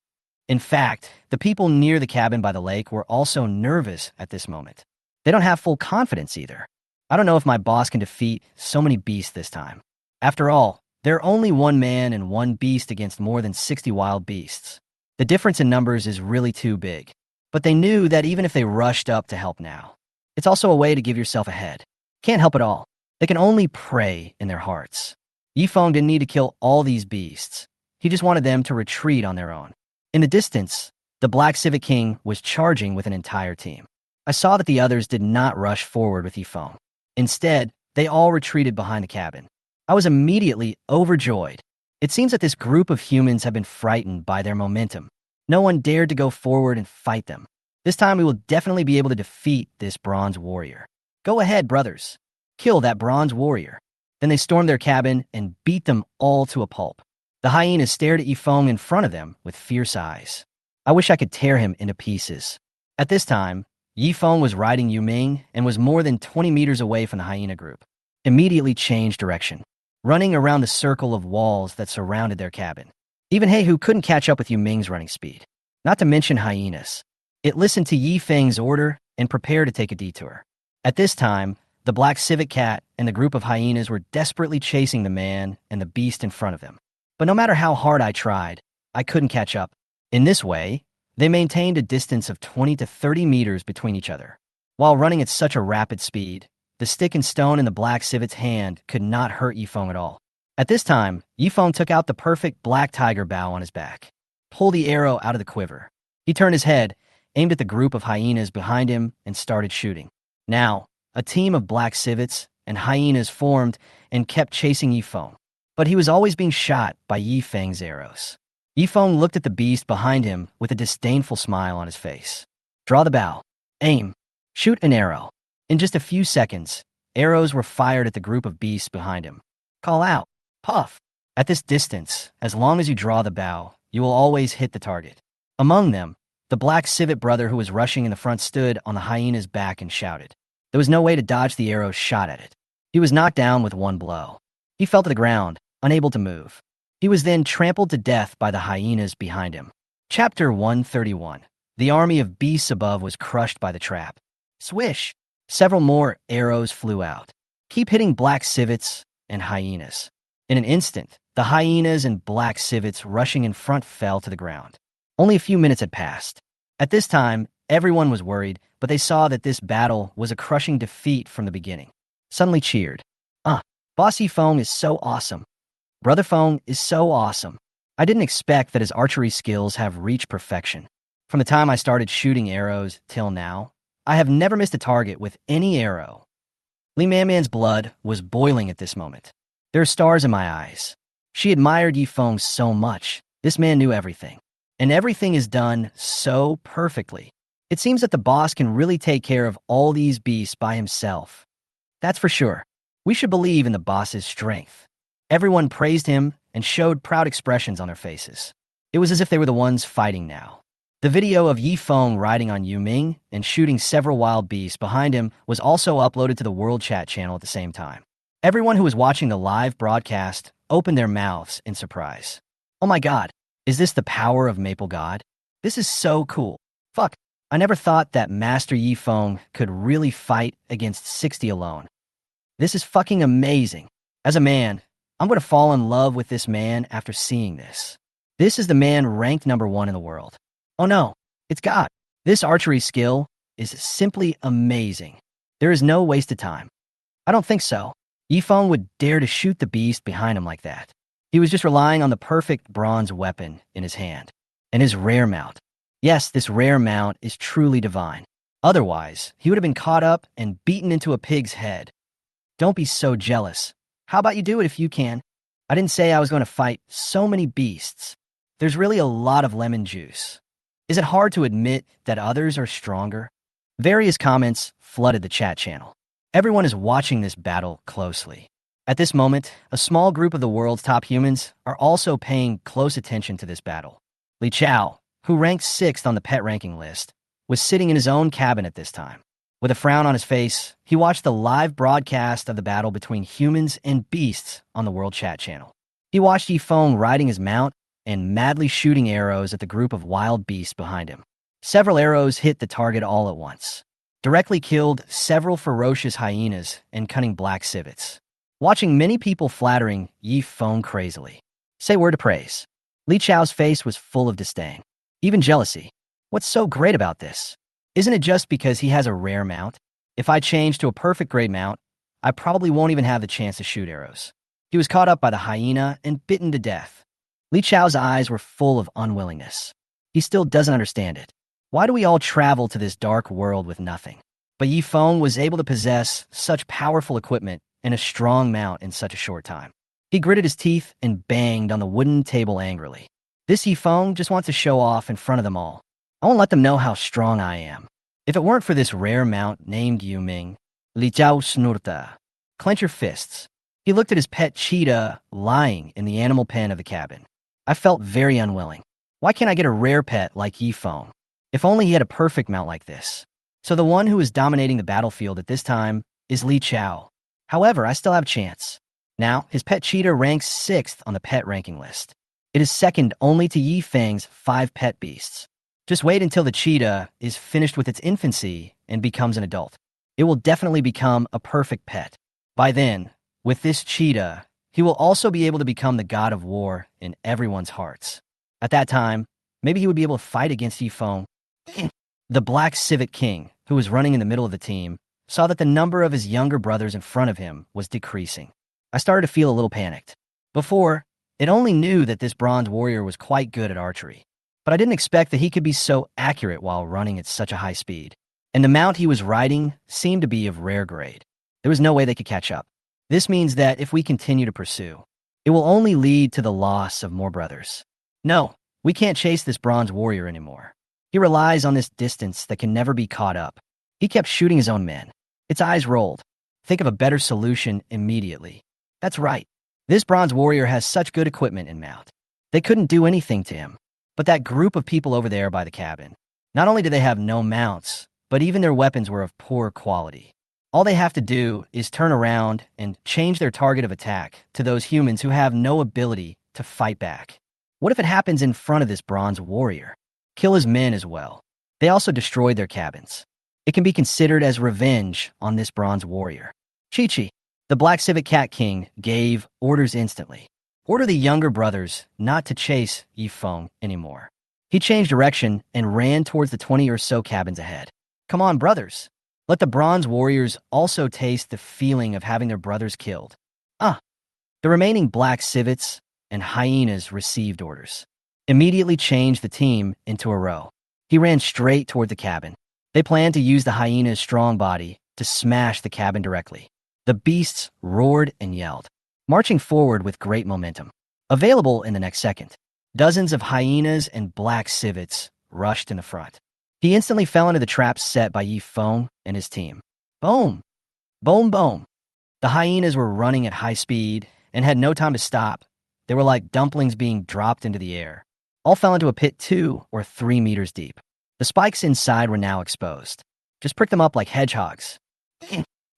Speaker 1: In fact, the people near the cabin by the lake were also nervous at this moment. They don't have full confidence either. I don't know if my boss can defeat so many beasts this time. After all, there are only one man and one beast against more than 60 wild beasts. The difference in numbers is really too big. But they knew that even if they rushed up to help now, it's also a way to give yourself a head. Can't help it all. They can only pray in their hearts. Yi Feng didn't need to kill all these beasts. He just wanted them to retreat on their own. In the distance, the Black Civet King was charging with an entire team. I saw that the others did not rush forward with Yi Feng. Instead, they all retreated behind the cabin. I was immediately overjoyed. It seems that this group of humans have been frightened by their momentum. No one dared to go forward and fight them. This time we will definitely be able to defeat this bronze warrior. Go ahead, brothers. Kill that bronze warrior. Then they stormed their cabin and beat them all to a pulp. The hyenas stared at Yifeng in front of them with fierce eyes. I wish I could tear him into pieces. At this time, Yifeng was riding Yuming and was more than 20 meters away from the hyena group. Immediately changed direction, running around the circle of walls that surrounded their cabin. Even Heihu couldn't catch up with Yuming's running speed. Not to mention hyenas. It listened to Yifeng's order and prepared to take a detour. At this time, the black civet cat and the group of hyenas were desperately chasing the man and the beast in front of them. But no matter how hard I tried, I couldn't catch up. In this way, they maintained a distance of 20 to 30 meters between each other. While running at such a rapid speed, the stick and stone in the black civet's hand could not hurt Yifeng at all. At this time, Yifeng took out the perfect black tiger bow on his back, pulled the arrow out of the quiver. He turned his head, aimed at the group of hyenas behind him, and started shooting. Now, a team of black civets and hyenas formed and kept chasing Yifeng, but he was always being shot by Yifeng's arrows. Yifeng looked at the beast behind him with a disdainful smile on his face. Draw the bow. Aim. Shoot an arrow. In just a few seconds, arrows were fired at the group of beasts behind him. Call out. Puff. At this distance, as long as you draw the bow, you will always hit the target. Among them, the black civet brother who was rushing in the front stood on the hyena's back and shouted. There was no way to dodge the arrows shot at it. He was knocked down with one blow. He fell to the ground, unable to move. He was then trampled to death by the hyenas behind him. Chapter 131. The army of beasts above was crushed by the trap. Swish! Several more arrows flew out. Keep hitting black civets and hyenas. In an instant, the hyenas and black civets rushing in front fell to the ground. Only a few minutes had passed. At this time, everyone was worried, but they saw that this battle was a crushing defeat from the beginning. Suddenly cheered. Boss Yifeng is so awesome. Brother Feng is so awesome. I didn't expect that his archery skills have reached perfection. From the time I started shooting arrows till now, I have never missed a target with any arrow. Li Manman's blood was boiling at this moment. There are stars in my eyes. She admired Yifeng so much. This man knew everything. And everything is done so perfectly. It seems that the boss can really take care of all these beasts by himself. That's for sure. We should believe in the boss's strength. Everyone praised him and showed proud expressions on their faces. It was as if they were the ones fighting now. The video of Yifeng riding on Yuming and shooting several wild beasts behind him was also uploaded to the World Chat channel at the same time. Everyone who was watching the live broadcast opened their mouths in surprise. Oh my god, is this the power of Maple God? This is so cool. Fuck, I never thought that Master Yifeng could really fight against 60 alone. This is fucking amazing. As a man, I'm going to fall in love with this man after seeing this. This is the man ranked #1 in the world. Oh no, it's God. This archery skill is simply amazing. There is no wasted time. I don't think so. Yifeng would dare to shoot the beast behind him like that. He was just relying on the perfect bronze weapon in his hand. And his rare mount. Yes, this rare mount is truly divine. Otherwise, he would have been caught up and beaten into a pig's head. Don't be so jealous. How about you do it if you can? I didn't say I was going to fight so many beasts. There's really a lot of lemon juice. Is it hard to admit that others are stronger? Various comments flooded the chat channel. Everyone is watching this battle closely. At this moment, a small group of the world's top humans are also paying close attention to this battle. Li Chao, who ranked 6th on the pet ranking list, was sitting in his own cabin at this time. With a frown on his face, he watched the live broadcast of the battle between humans and beasts on the World Chat channel. He watched Yifeng riding his mount and madly shooting arrows at the group of wild beasts behind him. Several arrows hit the target all at once, directly killed several ferocious hyenas and cunning black civets. Watching many people flattering Yifeng crazily. Say word to praise. Li Chao's face was full of disdain, even jealousy. What's so great about this? Isn't it just because he has a rare mount? If I change to a perfect grade mount, I probably won't even have the chance to shoot arrows. He was caught up by the hyena and bitten to death. Li Chao's eyes were full of unwillingness. He still doesn't understand it. Why do we all travel to this dark world with nothing? But Yifeng was able to possess such powerful equipment and a strong mount in such a short time. He gritted his teeth and banged on the wooden table angrily. This Yifeng just wants to show off in front of them all. I won't let them know how strong I am. If it weren't for this rare mount named Yuming, Li Jiao Snurta, clench your fists. He looked at his pet cheetah lying in the animal pen of the cabin. I felt very unwilling. Why can't I get a rare pet like Yifeng? If only he had a perfect mount like this. So the one who is dominating the battlefield at this time is Li Chao. However, I still have a chance. Now, his pet cheetah ranks 6th on the pet ranking list. It is second only to Yifeng's 5 pet beasts. Just wait until the cheetah is finished with its infancy and becomes an adult. It will definitely become a perfect pet. By then, with this cheetah, he will also be able to become the god of war in everyone's hearts. At that time, maybe he would be able to fight against Yifeng. The Black Civet King, who was running in the middle of the team, saw that the number of his younger brothers in front of him was decreasing. I started to feel a little panicked. Before, it only knew that this bronze warrior was quite good at archery, but I didn't expect that he could be so accurate while running at such a high speed. And the mount he was riding seemed to be of rare grade. There was no way they could catch up. This means that if we continue to pursue, it will only lead to the loss of more brothers. No, we can't chase this bronze warrior anymore. He relies on this distance that can never be caught up. He kept shooting his own men. Its eyes rolled. Think of a better solution immediately. That's right. This bronze warrior has such good equipment and mount. They couldn't do anything to him. But that group of people over there by the cabin, not only did they have no mounts, but even their weapons were of poor quality. All they have to do is turn around and change their target of attack to those humans who have no ability to fight back. What if it happens in front of this bronze warrior? Kill his men as well. They also destroyed their cabins. It can be considered as revenge on this bronze warrior. Chi-Chi, the Black Civet Cat King, gave orders instantly. Order the younger brothers not to chase Yifeng anymore. He changed direction and ran towards the 20 or so cabins ahead. Come on, brothers. Let the bronze warriors also taste the feeling of having their brothers killed. The remaining black civets and hyenas received orders. Immediately changed the team into a row. He ran straight toward the cabin. They planned to use the hyena's strong body to smash the cabin directly. The beasts roared and yelled, marching forward with great momentum. Available in the next second, dozens of hyenas and black civets rushed in the front. He instantly fell into the traps set by Yifeng and his team. Boom! Boom, boom! The hyenas were running at high speed and had no time to stop. They were like dumplings being dropped into the air. All fell into a pit 2 or 3 meters deep. The spikes inside were now exposed. Just prick them up like hedgehogs.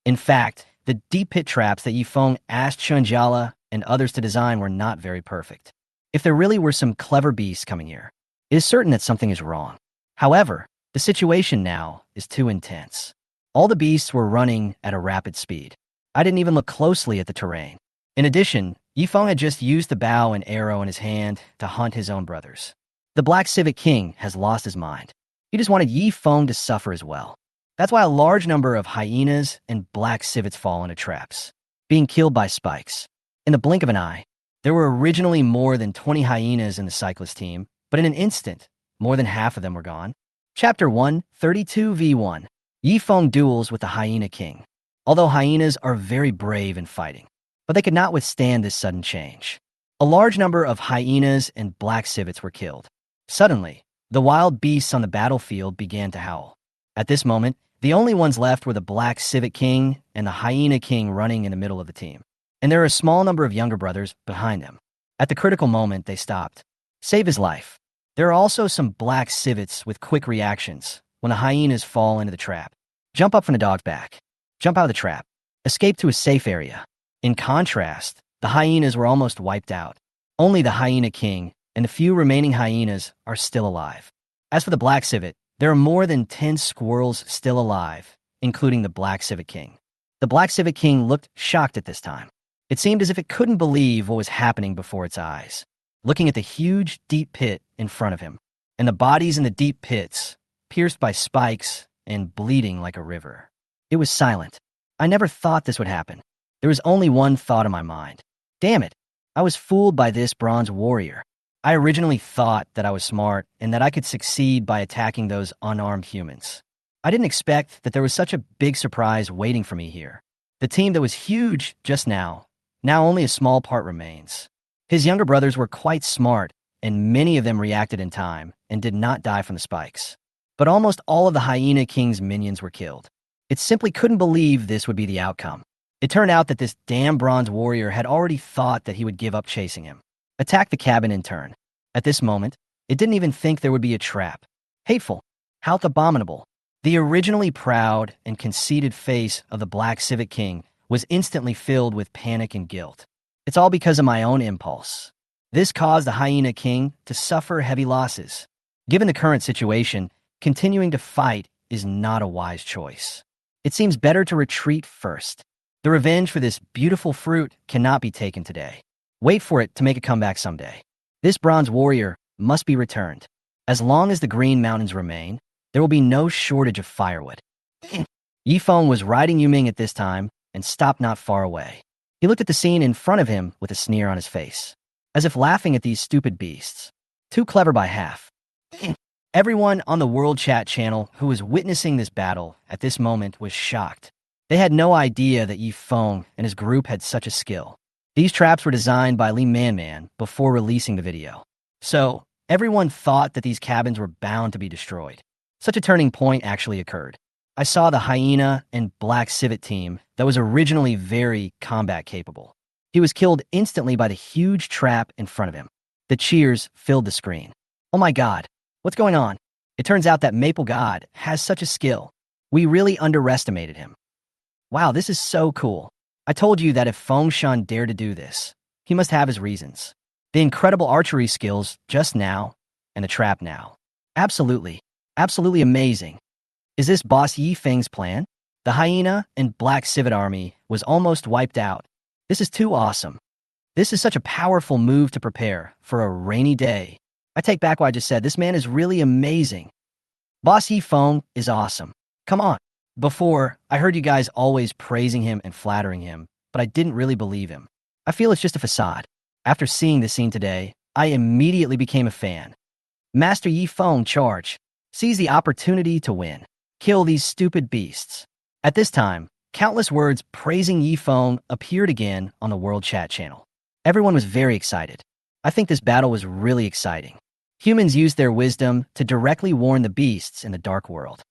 Speaker 1: In fact, the deep pit traps that Yifeng asked Chunjala and others to design were not very perfect. If there really were some clever beasts coming here, it is certain that something is wrong. However, the situation now is too intense. All the beasts were running at a rapid speed. I didn't even look closely at the terrain. In addition, Yifeng had just used the bow and arrow in his hand to hunt his own brothers. The Black Civet King has lost his mind. He just wanted Yifeng to suffer as well. That's why a large number of hyenas and black civets fall into traps, being killed by spikes. In the blink of an eye, there were originally more than 20 hyenas in the cyclist team, but in an instant, more than half of them were gone. Chapter 1, 32v1. Yifeng duels with the Hyena King. Although hyenas are very brave in fighting, but they could not withstand this sudden change. A large number of hyenas and black civets were killed. Suddenly, the wild beasts on the battlefield began to howl. At this moment, the only ones left were the Black Civet King and the Hyena King running in the middle of the team. And there are a small number of younger brothers behind them. At the critical moment, they stopped. Save his life. There are also some black civets with quick reactions when the hyenas fall into the trap. Jump up from the dog's back. Jump out of the trap. Escape to a safe area. In contrast, the hyenas were almost wiped out. Only the Hyena King and the few remaining hyenas are still alive. As for the Black Civet, there are more than 10 squirrels still alive, including the Black Civet King. The Black Civet King looked shocked at this time. It seemed as if it couldn't believe what was happening before its eyes, looking at the huge, deep pit in front of him, and the bodies in the deep pits, pierced by spikes and bleeding like a river. It was silent. I never thought this would happen. There was only one thought in my mind. Damn it, I was fooled by this bronze warrior. I originally thought that I was smart and that I could succeed by attacking those unarmed humans. I didn't expect that there was such a big surprise waiting for me here. The team that was huge just now only a small part remains. His younger brothers were quite smart and many of them reacted in time and did not die from the spikes. But almost all of the Hyena King's minions were killed. It simply couldn't believe this would be the outcome. It turned out that this damn bronze warrior had already thought that he would give up chasing him. Attack the cabin in turn. At this moment, it didn't even think there would be a trap. Hateful. How abominable. The originally proud and conceited face of the Black Civet King was instantly filled with panic and guilt. It's all because of my own impulse. This caused the Hyena King to suffer heavy losses. Given the current situation, continuing to fight is not a wise choice. It seems better to retreat first. The revenge for this beautiful fruit cannot be taken today. Wait for it to make a comeback someday. This bronze warrior must be returned. As long as the Green Mountains remain, there will be no shortage of firewood. Yifeng was riding Yuming at this time and stopped not far away. He looked at the scene in front of him with a sneer on his face, as if laughing at these stupid beasts. Too clever by half. Everyone on the World Chat channel who was witnessing this battle at this moment was shocked. They had no idea that Yifeng and his group had such a skill. These traps were designed by Li Man before releasing the video. So, everyone thought that these cabins were bound to be destroyed. Such a turning point actually occurred. I saw the Hyena and Black Civet team that was originally very combat capable. He was killed instantly by the huge trap in front of him. The cheers filled the screen. Oh my god, what's going on? It turns out that Maple God has such a skill. We really underestimated him. Wow, this is so cool. I told you that if Feng Shan dared to do this, he must have his reasons. The incredible archery skills just now, and the trap now. Absolutely. Absolutely amazing. Is this Boss Yifeng's plan? The Hyena and Black Civet army was almost wiped out. This is too awesome. This is such a powerful move to prepare for a rainy day. I take back what I just said. This man is really amazing. Boss Yifeng is awesome. Come on. Before, I heard you guys always praising him and flattering him, but I didn't really believe him. I feel it's just a facade. After seeing this scene today, I immediately became a fan. Master Yifeng charge. Seize the opportunity to win. Kill these stupid beasts. At this time, countless words praising Yifeng appeared again on the World Chat channel. Everyone was very excited. I think this battle was really exciting. Humans used their wisdom to directly warn the beasts in the dark world.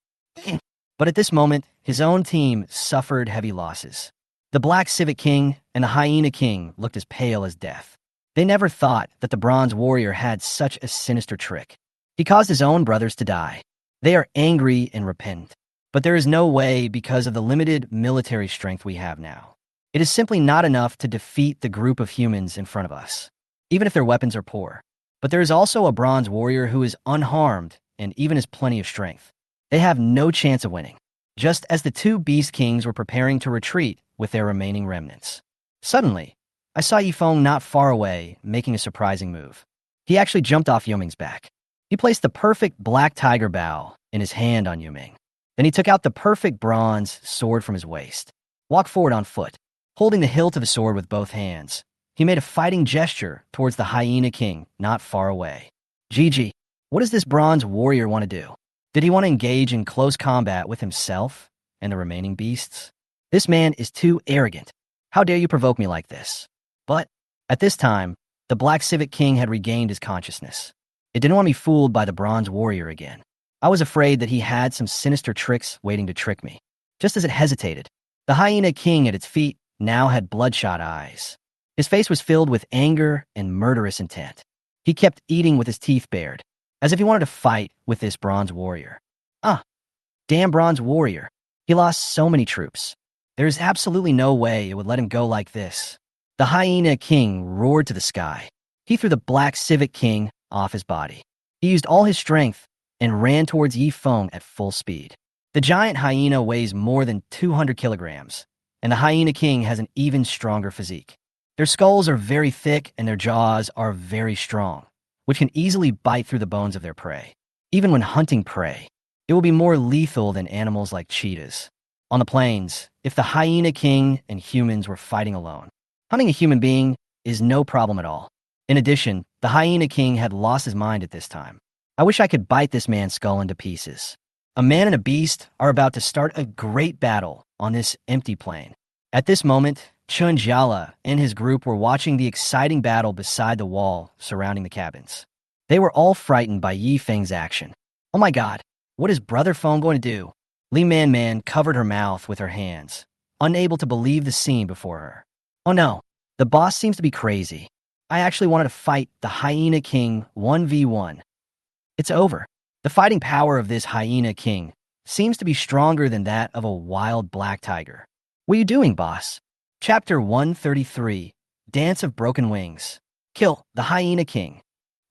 Speaker 1: But at this moment, his own team suffered heavy losses. The Black Civet King and the Hyena King looked as pale as death. They never thought that the Bronze Warrior had such a sinister trick. He caused his own brothers to die. They are angry and repentant. But there is no way because of the limited military strength we have now. It is simply not enough to defeat the group of humans in front of us, even if their weapons are poor. But there is also a Bronze Warrior who is unharmed and even has plenty of strength. They have no chance of winning, just as the two Beast Kings were preparing to retreat with their remaining remnants. Suddenly, I saw Yifeng not far away making a surprising move. He actually jumped off Yuming's back. He placed the perfect black tiger bow in his hand on Yuming. Then he took out the perfect bronze sword from his waist. Walked forward on foot, holding the hilt of the sword with both hands. He made a fighting gesture towards the Hyena King not far away. GG, what does this Bronze Warrior want to do? Did he want to engage in close combat with himself and the remaining beasts? This man is too arrogant. How dare you provoke me like this? But at this time, the Black Civet King had regained his consciousness. It didn't want to be fooled by the Bronze Warrior again. I was afraid that he had some sinister tricks waiting to trick me. Just as it hesitated, the Hyena King at its feet now had bloodshot eyes. His face was filled with anger and murderous intent. He kept eating with his teeth bared, as if he wanted to fight with this Bronze Warrior. Damn Bronze Warrior. He lost so many troops. There is absolutely no way it would let him go like this. The Hyena King roared to the sky. He threw the Black Civet King off his body. He used all his strength and ran towards Yifeng at full speed. The giant hyena weighs more than 200 kilograms, and the Hyena King has an even stronger physique. Their skulls are very thick and their jaws are very strong, which can easily bite through the bones of their prey. Even when hunting prey, it will be more lethal than animals like cheetahs. On the plains, if the Hyena King and humans were fighting alone, hunting a human being is no problem at all. In addition, the Hyena King had lost his mind at this time. I wish I could bite this man's skull into pieces. A man and a beast are about to start a great battle on this empty plain. At this moment, Chun Jiala and his group were watching the exciting battle beside the wall surrounding the cabins. They were all frightened by Yi Feng's action. Oh my god, what is Brother Feng going to do? Li Man covered her mouth with her hands, unable to believe the scene before her. Oh no, the boss seems to be crazy. I actually wanted to fight the Hyena King 1v1. It's over. The fighting power of this Hyena King seems to be stronger than that of a wild black tiger. What are you doing, boss? Chapter 133, Dance of Broken Wings. Kill the Hyena King.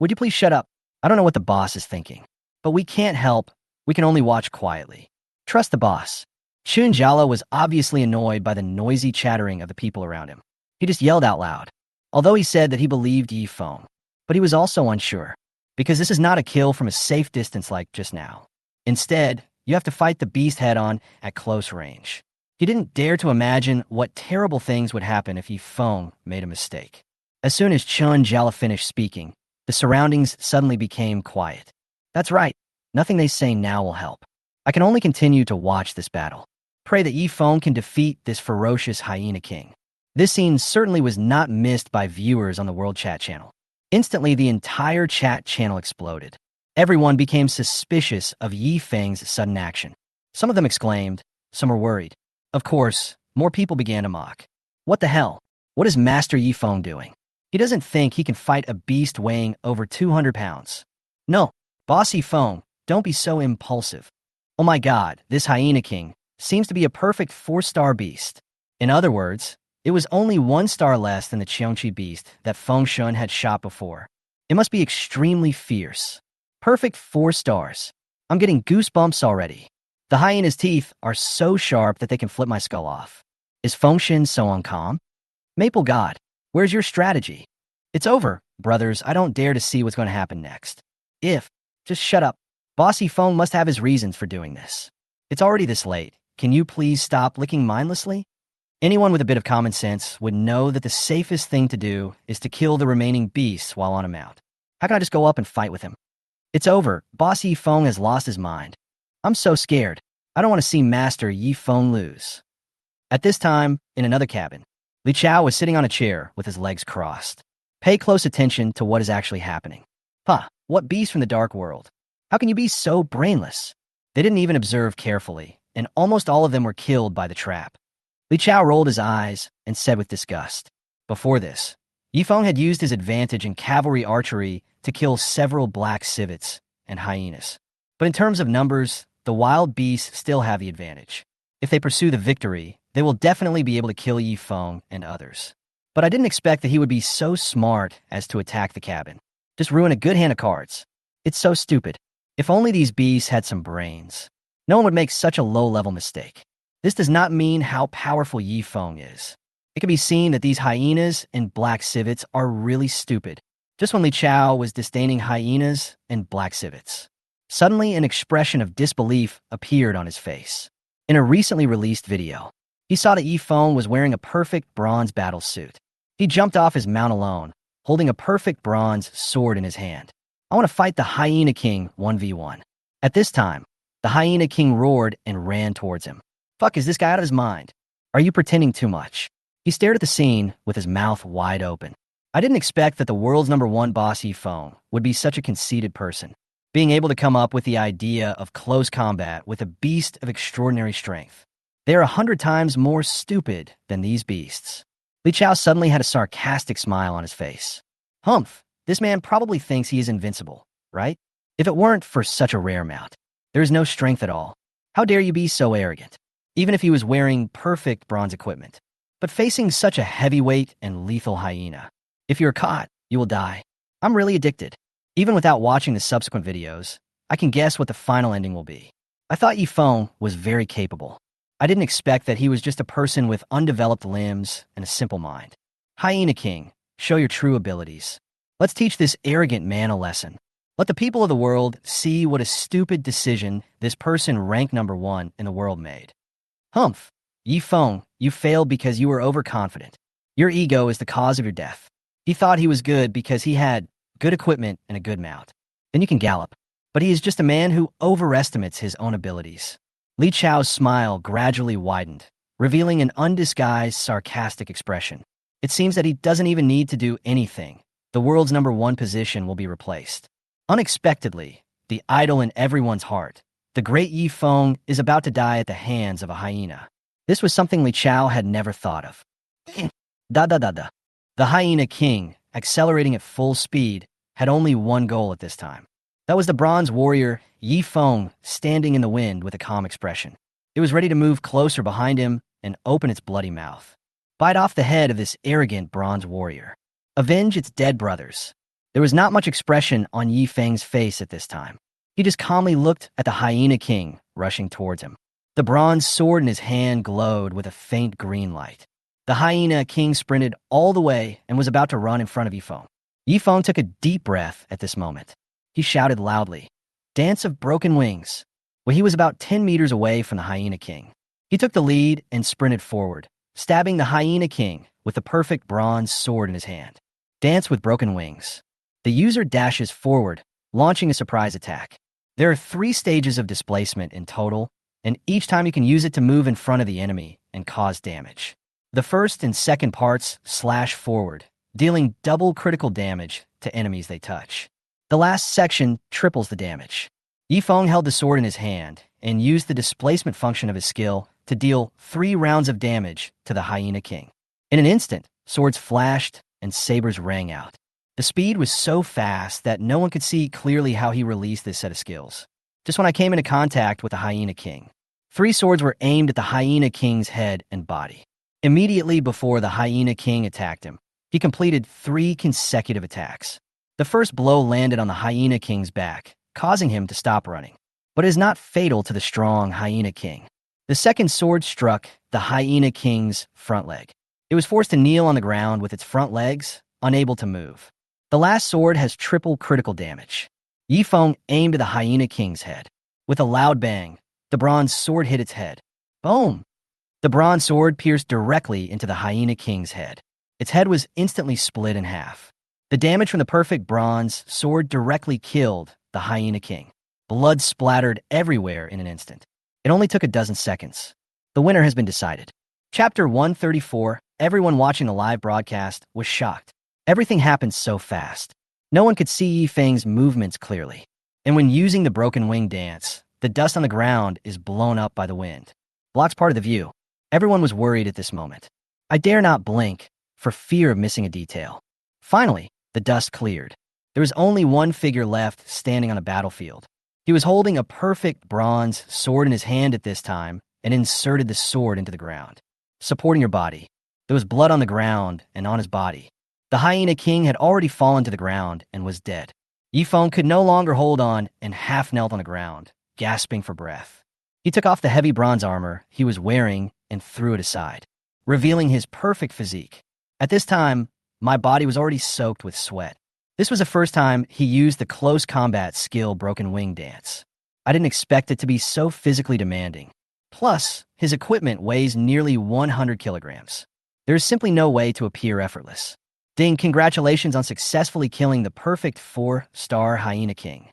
Speaker 1: Would you please shut up? I don't know what the boss is thinking, but we can't help. We can only watch quietly. Trust the boss. Chunjala was obviously annoyed by the noisy chattering of the people around him. He just yelled out loud, although he said that he believed Yi Feng. But he was also unsure, because this is not a kill from a safe distance like just now. Instead, you have to fight the beast head-on at close range. He didn't dare to imagine what terrible things would happen if Yi Feng made a mistake. As soon as Chunjala finished speaking, the surroundings suddenly became quiet. That's right, nothing they say now will help. I can only continue to watch this battle. Pray that Yi Feng can defeat this ferocious Hyena King. This scene certainly was not missed by viewers on the World Chat channel. Instantly, the entire chat channel exploded. Everyone became suspicious of Yi Feng's sudden action. Some of them exclaimed, some were worried. Of course, more people began to mock. What the hell? What is Master Yi Feng doing? He doesn't think he can fight a beast weighing over 200 pounds. No, Boss Yi Feng, don't be so impulsive. Oh my god, this Hyena King seems to be a perfect 4-star beast. In other words, it was only 1 star less than the Cheongqi beast that Feng Shun had shot before. It must be extremely fierce. Perfect 4 stars. I'm getting goosebumps already. The hyena's teeth are so sharp that they can flip my skull off. Is Feng Shun so uncalm? Maple God, where's your strategy? It's over, brothers. I don't dare to see what's going to happen next. Just shut up. Bossy Feng must have his reasons for doing this. It's already this late. Can you please stop licking mindlessly? Anyone with a bit of common sense would know that the safest thing to do is to kill the remaining beasts while on a mount. How can I just go up and fight with him? It's over. Boss Yi Feng has lost his mind. I'm so scared. I don't want to see Master Yi Feng lose. At this time, in another cabin, Li Chao was sitting on a chair with his legs crossed. Pay close attention to what is actually happening. What beast from the dark world? How can you be so brainless? They didn't even observe carefully, and almost all of them were killed by the trap. Li Chao rolled his eyes and said with disgust. Before this, Yi Feng had used his advantage in cavalry archery to kill several black civets and hyenas. But in terms of numbers, the wild beasts still have the advantage. If they pursue the victory, they will definitely be able to kill Yi Feng and others. But I didn't expect that he would be so smart as to attack the cabin. Just ruin a good hand of cards. It's so stupid. If only these beasts had some brains. No one would make such a low-level mistake. This does not mean how powerful Yi Feng is. It can be seen that these hyenas and black civets are really stupid. Just when Li Chao was disdaining hyenas and black civets, suddenly an expression of disbelief appeared on his face. In a recently released video, he saw that Yi Feng was wearing a perfect bronze battle suit. He jumped off his mount alone, holding a perfect bronze sword in his hand. I want to fight the Hyena King 1v1. At this time, the Hyena King roared and ran towards him. Fuck, is this guy out of his mind? Are you pretending too much? He stared at the scene with his mouth wide open. I didn't expect that the world's #1 boss Yi Feng would be such a conceited person, being able to come up with the idea of close combat with a beast of extraordinary strength. They are 100 times more stupid than these beasts. Li Chao suddenly had a sarcastic smile on his face. Humph, this man probably thinks he is invincible, right? If it weren't for such a rare mount, there is no strength at all. How dare you be so arrogant? Even if he was wearing perfect bronze equipment. But facing such a heavyweight and lethal hyena, if you're caught, you will die. I'm really addicted. Even without watching the subsequent videos, I can guess what the final ending will be. I thought Yi Feng was very capable. I didn't expect that he was just a person with undeveloped limbs and a simple mind. Hyena King, show your true abilities. Let's teach this arrogant man a lesson. Let the people of the world see what a stupid decision this person ranked #1 in the world made. Humph, Yi Feng, you failed because you were overconfident. Your ego is the cause of your death. He thought he was good because he had good equipment and a good mount. Then you can gallop. But he is just a man who overestimates his own abilities. Li Chao's smile gradually widened, revealing an undisguised sarcastic expression. It seems that he doesn't even need to do anything. The world's #1 position will be replaced. Unexpectedly, the idol in everyone's heart, the great Yi Feng, is about to die at the hands of a hyena. This was something Li Chao had never thought of. Da da da da. The hyena king, accelerating at full speed, had only one goal at this time. That was the bronze warrior, Yi Feng, standing in the wind with a calm expression. It was ready to move closer behind him and open its bloody mouth. Bite off the head of this arrogant bronze warrior. Avenge its dead brothers. There was not much expression on Yi Feng's face at this time. He just calmly looked at the hyena king rushing towards him. The bronze sword in his hand glowed with a faint green light. The hyena king sprinted all the way and was about to run in front of Yi Feng. Yi Feng took a deep breath at this moment. He shouted loudly, "Dance of broken wings." When he was about 10 meters away from the hyena king, he took the lead and sprinted forward, stabbing the hyena king with the perfect bronze sword in his hand. Dance with broken wings. The user dashes forward, launching a surprise attack. There are 3 stages of displacement in total, and each time you can use it to move in front of the enemy and cause damage. The first and second parts slash forward, dealing double critical damage to enemies they touch. The last section triples the damage. Yi Feng held the sword in his hand and used the displacement function of his skill to deal 3 rounds of damage to the hyena king. In an instant, swords flashed and sabers rang out. The speed was so fast that no one could see clearly how he released this set of skills. Just when I came into contact with the hyena king, 3 swords were aimed at the hyena king's head and body. Immediately before the hyena king attacked him, he completed 3 consecutive attacks. The first blow landed on the hyena king's back, causing him to stop running. But it is not fatal to the strong hyena king. The second sword struck the hyena king's front leg. It was forced to kneel on the ground with its front legs, unable to move. The last sword has triple critical damage. Yi Feng aimed at the hyena king's head. With a loud bang, the bronze sword hit its head. Boom! The bronze sword pierced directly into the hyena king's head. Its head was instantly split in half. The damage from the perfect bronze sword directly killed the hyena king. Blood splattered everywhere in an instant. It only took a dozen seconds. The winner has been decided. Chapter 134. Everyone watching the live broadcast was shocked. Everything happened so fast. No one could see Yi Feng's movements clearly. And when using the broken wing dance, the dust on the ground is blown up by the wind. Blocks part of the view. Everyone was worried at this moment. I dare not blink for fear of missing a detail. Finally, the dust cleared. There was only one figure left standing on a battlefield. He was holding a perfect bronze sword in his hand at this time and inserted the sword into the ground, supporting your body. There was blood on the ground and on his body. The hyena king had already fallen to the ground and was dead. Yi Feng could no longer hold on and half knelt on the ground, gasping for breath. He took off the heavy bronze armor he was wearing and threw it aside, revealing his perfect physique. At this time, my body was already soaked with sweat. This was the first time he used the close combat skill broken wing dance. I didn't expect it to be so physically demanding. Plus, his equipment weighs nearly 100 kilograms. There is simply no way to appear effortless. Ding, congratulations on successfully killing the perfect 4-star hyena king.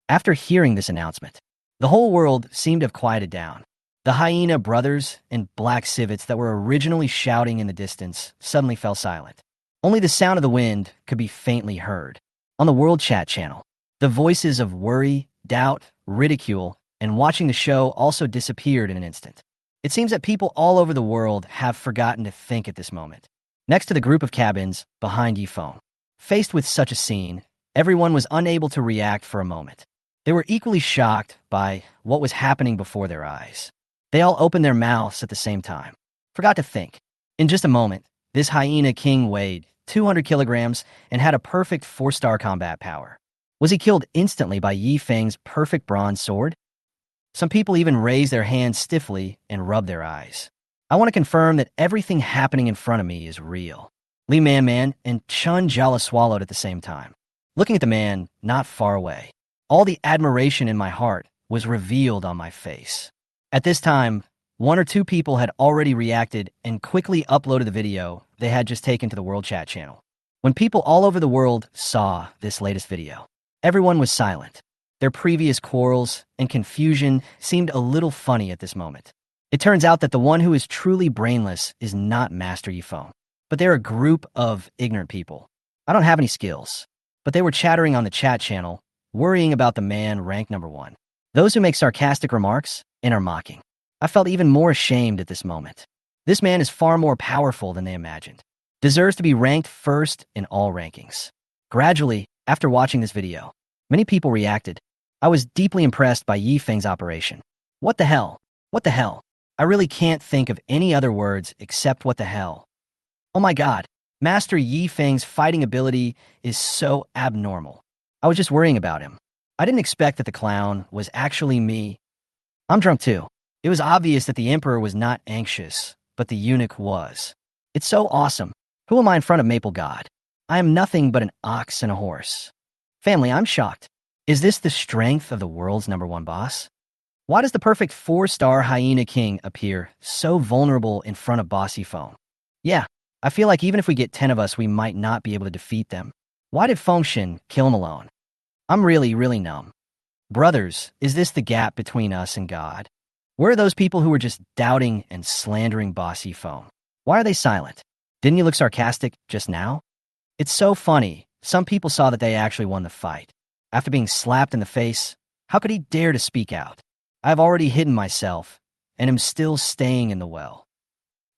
Speaker 1: After hearing this announcement, the whole world seemed to have quieted down. The hyena brothers and black civets that were originally shouting in the distance suddenly fell silent. Only the sound of the wind could be faintly heard. On the World Chat channel, the voices of worry, doubt, ridicule, and watching the show also disappeared in an instant. It seems that people all over the world have forgotten to think at this moment. Next to the group of cabins behind Yi Feng, faced with such a scene, everyone was unable to react for a moment. They were equally shocked by what was happening before their eyes. They all opened their mouths at the same time. Forgot to think. In just a moment, this hyena king weighed 200 kilograms and had a perfect 4-star combat power. Was he killed instantly by Yi Feng's perfect bronze sword? Some people even raised their hands stiffly and rubbed their eyes. I want to confirm that everything happening in front of me is real. Li Man and Chun Jala swallowed at the same time, looking at the man not far away. All the admiration in my heart was revealed on my face. At this time, 1 or 2 people had already reacted and quickly uploaded the video they had just taken to the World Chat channel. When people all over the world saw this latest video, everyone was silent. Their previous quarrels and confusion seemed a little funny at this moment. It turns out that the one who is truly brainless is not Master Yi Feng, but they're a group of ignorant people. I don't have any skills, but they were chattering on the chat channel worrying about the man ranked number one. Those who make sarcastic remarks and are mocking. I felt even more ashamed at this moment. This man is far more powerful than they imagined. Deserves to be ranked first in all rankings. Gradually, after watching this video, many people reacted. I was deeply impressed by Yi Feng's operation. What the hell? What the hell? I really can't think of any other words except what the hell. Oh my god, Master Yi Feng's fighting ability is so abnormal. I was just worrying about him. I didn't expect that the clown was actually me. I'm drunk too. It was obvious that the emperor was not anxious, but the eunuch was. It's so awesome. Who am I in front of Maple God? I am nothing but an ox and a horse. Family, I'm shocked. Is this the strength of the world's number one boss? Why does the perfect 4-star hyena king appear so vulnerable in front of boss Yifeng? Yeah, I feel like even if we get 10 of us, we might not be able to defeat them. Why did Fengshen kill him alone? I'm really numb. Brothers, is this the gap between us and God? Where are those people who were just doubting and slandering boss Yifeng? Why are they silent? Didn't you look sarcastic just now? It's so funny. Some people saw that they actually won the fight. After being slapped in the face, how could he dare to speak out? I've already hidden myself, and am still staying in the well.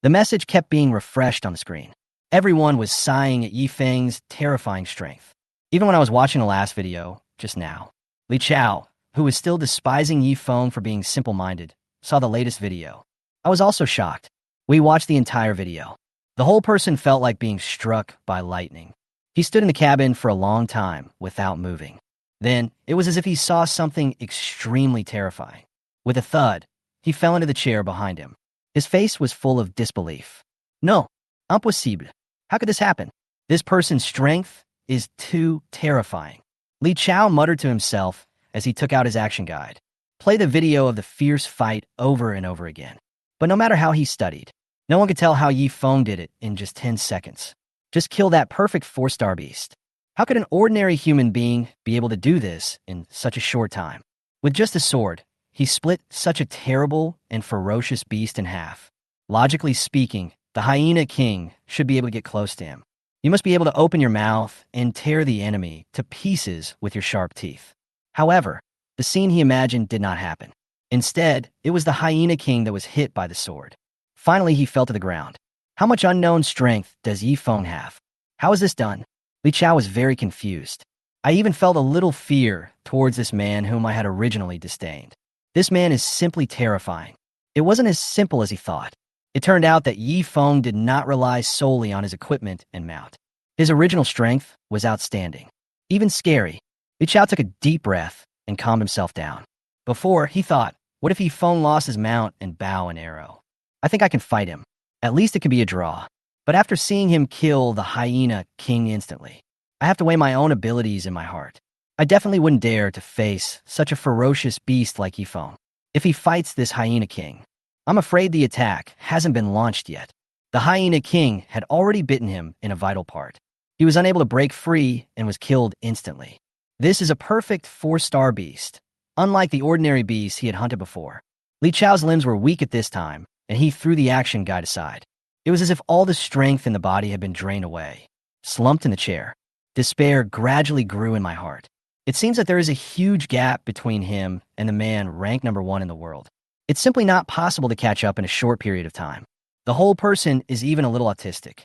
Speaker 1: The message kept being refreshed on the screen. Everyone was sighing at Yi Feng's terrifying strength. Even when I was watching the last video, just now, Li Chao, who was still despising Yi Feng for being simple-minded, saw the latest video. I was also shocked. We watched the entire video. The whole person felt like being struck by lightning. He stood in the cabin for a long time without moving. Then, it was as if he saw something extremely terrifying. With a thud, he fell into the chair behind him. His face was full of disbelief. No, impossible. How could this happen? This person's strength is too terrifying. Li Chao muttered to himself as he took out his action guide. Play the video of the fierce fight over and over again. But no matter how he studied, no one could tell how Yi Feng did it in just 10 seconds. Just kill that perfect 4-star beast. How could an ordinary human being be able to do this in such a short time? With just a sword, he split such a terrible and ferocious beast in half. Logically speaking, the hyena king should be able to get close to him. You must be able to open your mouth and tear the enemy to pieces with your sharp teeth. However, the scene he imagined did not happen. Instead, it was the hyena king that was hit by the sword. Finally, he fell to the ground. How much unknown strength does Yi Feng have? How is this done? Li Chao was very confused. I even felt a little fear towards this man whom I had originally disdained. This man is simply terrifying. It wasn't as simple as he thought. It turned out that Yi Feng did not rely solely on his equipment and mount. His original strength was outstanding. Even scary. Li Chao took a deep breath and calmed himself down. Before, he thought, what if Yi Feng lost his mount and bow and arrow? I think I can fight him. At least it could be a draw. But after seeing him kill the hyena king instantly, I have to weigh my own abilities in my heart. I definitely wouldn't dare to face such a ferocious beast like Yi Feng. If he fights this hyena king, I'm afraid the attack hasn't been launched yet. The hyena king had already bitten him in a vital part. He was unable to break free and was killed instantly. This is a perfect 4-star beast, unlike the ordinary beasts he had hunted before. Li Chao's limbs were weak at this time, and he threw the action guide aside. It was as if all the strength in the body had been drained away. Slumped in the chair, despair gradually grew in my heart. It seems that there is a huge gap between him and the man ranked number one in the world. It's simply not possible to catch up in a short period of time. The whole person is even a little autistic.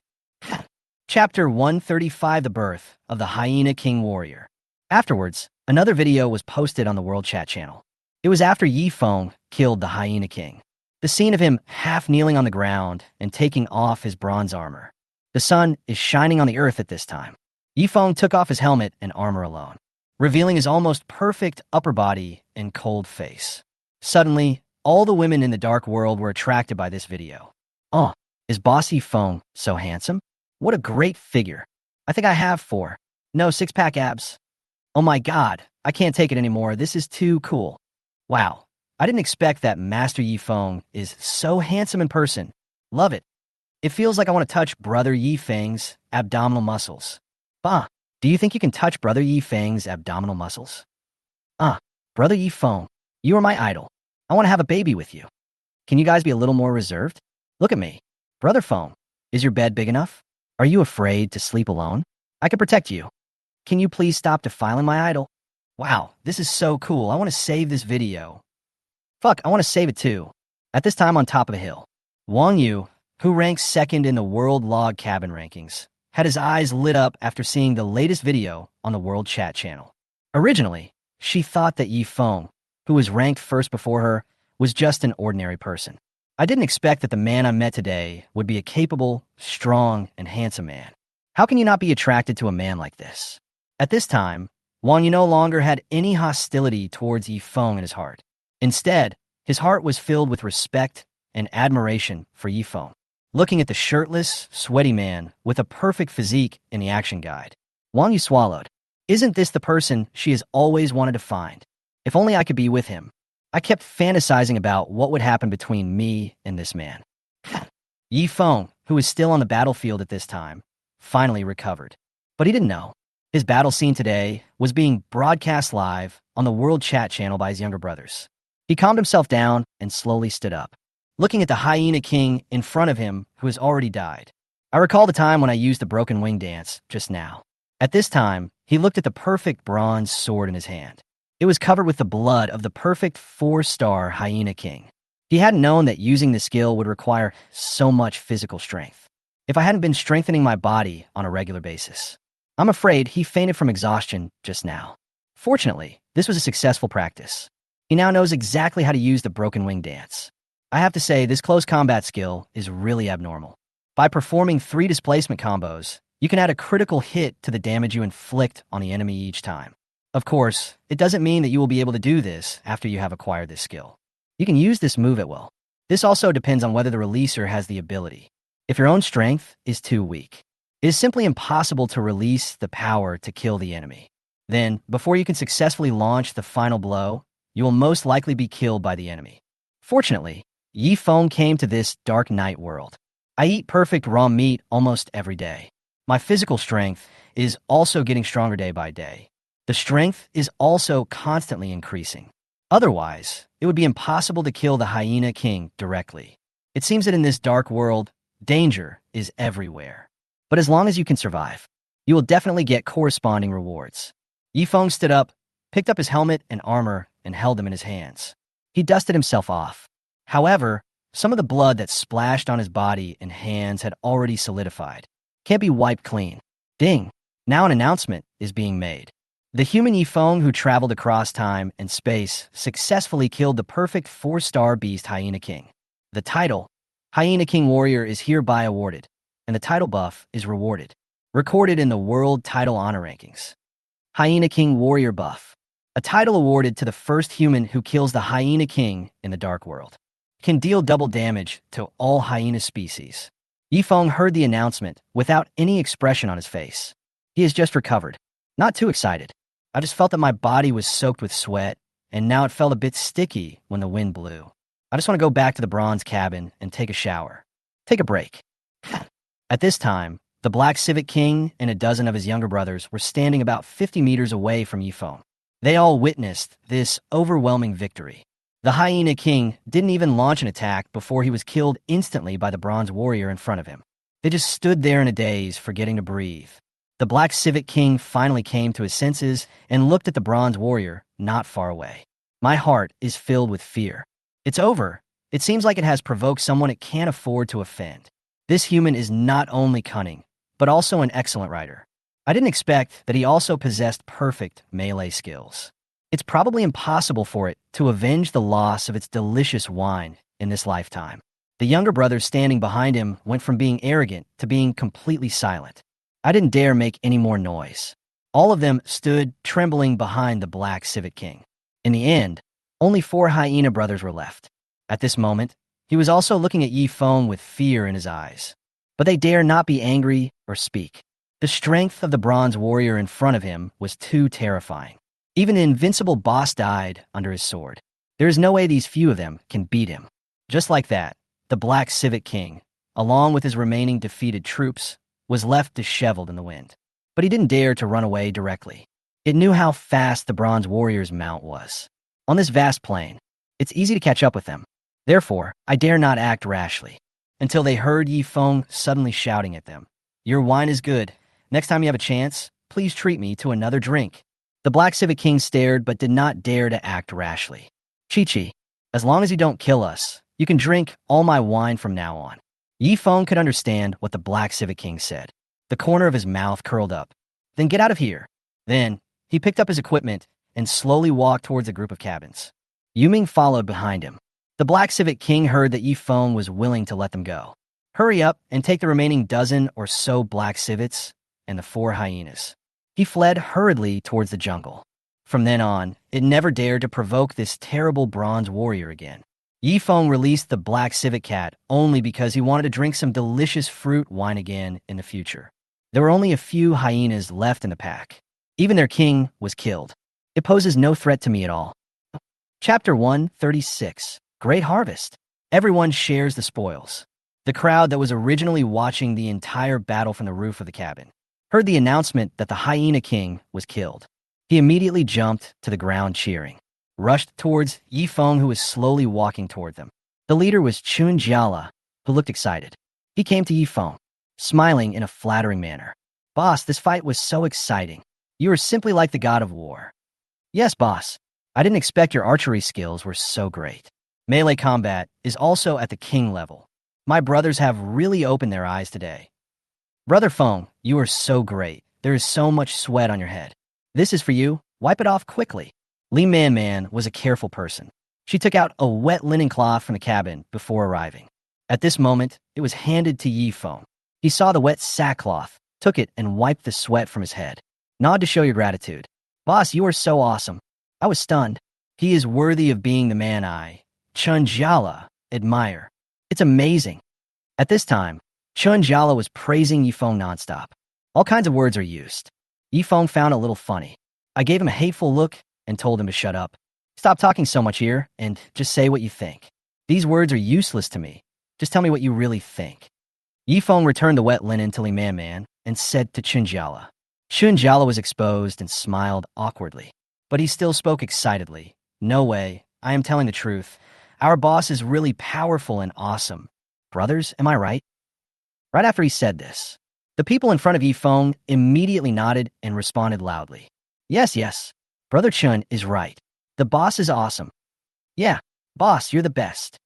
Speaker 1: Chapter 135, The Birth of the Hyena King Warrior. Afterwards, another video was posted on the World Chat channel. It was after Yi Feng killed the Hyena King. The scene of him half kneeling on the ground and taking off his bronze armor. The sun is shining on the earth at this time. Yi Feng took off his helmet and armor alone, revealing his almost perfect upper body and cold face. Suddenly, all the women in the dark world were attracted by this video. Oh, is Boss Yi Feng so handsome? What a great figure. I think I have 4. No, 6-pack abs. Oh my god, I can't take it anymore. This is too cool. Wow, I didn't expect that Master Yi Feng is so handsome in person. Love it. It feels like I want to touch Brother Yi Feng's abdominal muscles. Bah, do you think you can touch Brother Yi Feng's abdominal muscles? Brother Yi Feng, you are my idol. I want to have a baby with you. Can you guys be a little more reserved? Look at me. Brother Feng, is your bed big enough? Are you afraid to sleep alone? I can protect you. Can you please stop defiling my idol? Wow. Wow, this is so cool. I want to save this video. Fuck, I want to save it too. At this time on top of a hill, Wang Yu, who ranks second in the world log cabin rankings, had his eyes lit up after seeing the latest video on the World Chat channel. Originally, she thought that Yi Feng, who was ranked first before her, was just an ordinary person. I didn't expect that the man I met today would be a capable, strong, and handsome man. How can you not be attracted to a man like this? At this time, Wang Yu no longer had any hostility towards Yi Feng in his heart. Instead, his heart was filled with respect and admiration for Yi Feng. Looking at the shirtless, sweaty man with a perfect physique in the action guide, Wang Yu swallowed. Isn't this the person she has always wanted to find? If only I could be with him. I kept fantasizing about what would happen between me and this man. Yi Feng, who was still on the battlefield at this time, finally recovered. But he didn't know. His battle scene today was being broadcast live on the World Chat channel by his younger brothers. He calmed himself down and slowly stood up, looking at the Hyena King in front of him who has already died. I recall the time when I used the broken wing dance just now. At this time, he looked at the perfect bronze sword in his hand. It was covered with the blood of the perfect 4-star Hyena King. He hadn't known that using the skill would require so much physical strength. If I hadn't been strengthening my body on a regular basis, I'm afraid he fainted from exhaustion just now. Fortunately, this was a successful practice. He now knows exactly how to use the broken wing dance. I have to say, this close combat skill is really abnormal. By performing 3 displacement combos, you can add a critical hit to the damage you inflict on the enemy each time. Of course, it doesn't mean that you will be able to do this after you have acquired this skill. You can use this move at will. This also depends on whether the releaser has the ability. If your own strength is too weak, it is simply impossible to release the power to kill the enemy. Then, before you can successfully launch the final blow, you will most likely be killed by the enemy. Fortunately, Yi Feng came to this dark night world. I eat perfect raw meat almost every day. My physical strength is also getting stronger day by day. The strength is also constantly increasing. Otherwise, it would be impossible to kill the Hyena King directly. It seems that in this dark world, danger is everywhere. But as long as you can survive, you will definitely get corresponding rewards. Yi Feng stood up, picked up his helmet and armor, and held them in his hands. He dusted himself off. However, some of the blood that splashed on his body and hands had already solidified. Can't be wiped clean. Ding! Now an announcement is being made. The human Yi Feng who traveled across time and space successfully killed the perfect 4-star beast Hyena King. The title, Hyena King Warrior, is hereby awarded, and the title buff is rewarded. Recorded in the World Title Honor Rankings. Hyena King Warrior buff. A title awarded to the first human who kills the Hyena King in the Dark World. Can deal double damage to all hyena species. Yi Feng heard the announcement without any expression on his face. He has just recovered. Not too excited. I just felt that my body was soaked with sweat, and now it felt a bit sticky when the wind blew. I just want to go back to the bronze cabin and take a shower. Take a break. At this time, the Black Civet King and a dozen of his younger brothers were standing about 50 meters away from Yi Feng. They all witnessed this overwhelming victory. The Hyena King didn't even launch an attack before he was killed instantly by the bronze warrior in front of him. They just stood there in a daze, forgetting to breathe. The Black Civet King finally came to his senses and looked at the bronze warrior not far away. My heart is filled with fear. It's over. It seems like it has provoked someone it can't afford to offend. This human is not only cunning, but also an excellent rider. I didn't expect that he also possessed perfect melee skills. It's probably impossible for it to avenge the loss of its delicious wine in this lifetime. The younger brothers standing behind him went from being arrogant to being completely silent. I didn't dare make any more noise. All of them stood trembling behind the Black Civet King. In the end, only 4 hyena brothers were left. At this moment, he was also looking at Yi Feng with fear in his eyes. But they dare not be angry or speak. The strength of the bronze warrior in front of him was too terrifying. Even the invincible boss died under his sword. There is no way these few of them can beat him. Just like that, the Black Civet King, along with his remaining defeated troops, was left disheveled in the wind. But he didn't dare to run away directly. It knew how fast the bronze warrior's mount was. On this vast plain, it's easy to catch up with them. Therefore, I dare not act rashly. Until they heard Yi Feng suddenly shouting at them, "Your wine is good. Next time you have a chance, please treat me to another drink." The Black Civet King stared but did not dare to act rashly. Chi-Chi, as long as you don't kill us, you can drink all my wine from now on. Yi Feng could understand what the Black Civet King said. The corner of his mouth curled up. Then get out of here. Then, he picked up his equipment and slowly walked towards a group of cabins. Yuming followed behind him. The Black Civet King heard that Yi Feng was willing to let them go. Hurry up and take the remaining dozen or so black civets and the 4 hyenas. He fled hurriedly towards the jungle. From then on, it never dared to provoke this terrible bronze warrior again. Yi Feng released the black civet cat only because he wanted to drink some delicious fruit wine again in the future. There were only a few hyenas left in the pack. Even their king was killed. It poses no threat to me at all. Chapter 136. Great Harvest. Everyone shares the spoils. The crowd that was originally watching the entire battle from the roof of the cabin heard the announcement that the hyena king was killed. He immediately jumped to the ground cheering, rushed towards Yi Feng, who was slowly walking toward them. The leader was Chun Jiala, who looked excited. He came to Yi Feng, smiling in a flattering manner. Boss, this fight was so exciting. You are simply like the god of war. Yes, boss. I didn't expect your archery skills were so great. Melee combat is also at the king level. My brothers have really opened their eyes today. Brother Feng, you are so great. There is so much sweat on your head. This is for you. Wipe it off quickly. Li Man Man was a careful person. She took out a wet linen cloth from the cabin before arriving. At this moment, it was handed to Yi Feng. He saw the wet sackcloth, took it, and wiped the sweat from his head. Nod to show your gratitude. Boss, you are so awesome. I was stunned. He is worthy of being the man I, Chun Jiala, admire. It's amazing. At this time, Chun Jiala was praising Yi Feng nonstop. All kinds of words are used. Yi Feng found it a little funny. I gave him a hateful look and told him to shut up. Stop talking so much here and just say what you think. These words are useless to me. Just tell me what you really think. Yi Feng returned the wet linen to Li Man Man and said to Chun Jiala. Chun Jiala was exposed and smiled awkwardly, but he still spoke excitedly. No way, I am telling the truth. Our boss is really powerful and awesome. Brothers, am I right? Right after he said this, the people in front of Yi Feng immediately nodded and responded loudly. Yes, yes, Brother Chun is right. The boss is awesome. Yeah, boss, you're the best.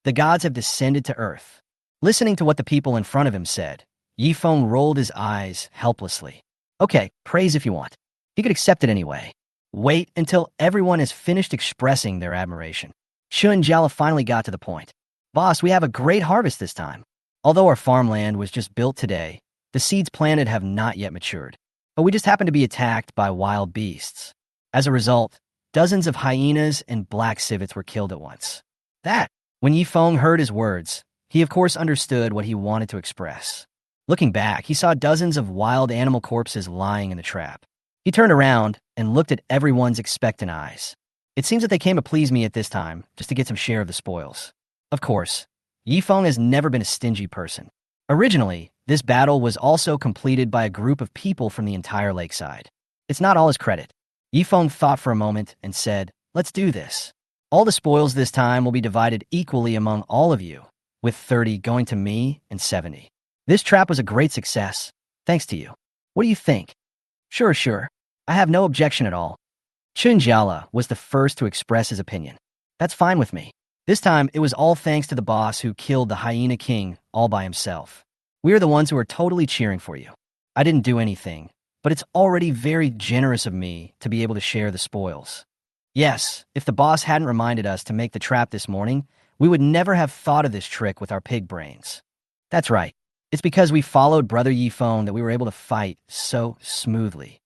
Speaker 1: The gods have descended to earth. Listening to what the people in front of him said, Yi Feng rolled his eyes helplessly. Okay, praise if you want. He could accept it anyway. Wait until everyone has finished expressing their admiration. Chun Jiala finally got to the point. Boss, we have a great harvest this time. Although our farmland was just built today, the seeds planted have not yet matured. But we just happened to be attacked by wild beasts. As a result, dozens of hyenas and black civets were killed at once. When Yi Feng heard his words, he of course understood what he wanted to express. Looking back, he saw dozens of wild animal corpses lying in the trap. He turned around and looked at everyone's expectant eyes. It seems that they came to please me at this time, just to get some share of the spoils. Of course, Yi Feng has never been a stingy person. Originally, this battle was also completed by a group of people from the entire lakeside. It's not all his credit. Yi Feng thought for a moment and said, let's do this. All the spoils this time will be divided equally among all of you, with 30 going to me and 70. This trap was a great success, thanks to you. What do you think? Sure. I have no objection at all. Chun Jiala was the first to express his opinion. That's fine with me. This time, it was all thanks to the boss who killed the hyena king all by himself. We are the ones who are totally cheering for you. I didn't do anything, but it's already very generous of me to be able to share the spoils. Yes, if the boss hadn't reminded us to make the trap this morning, we would never have thought of this trick with our pig brains. That's right. It's because we followed Brother Yi Feng that we were able to fight so smoothly.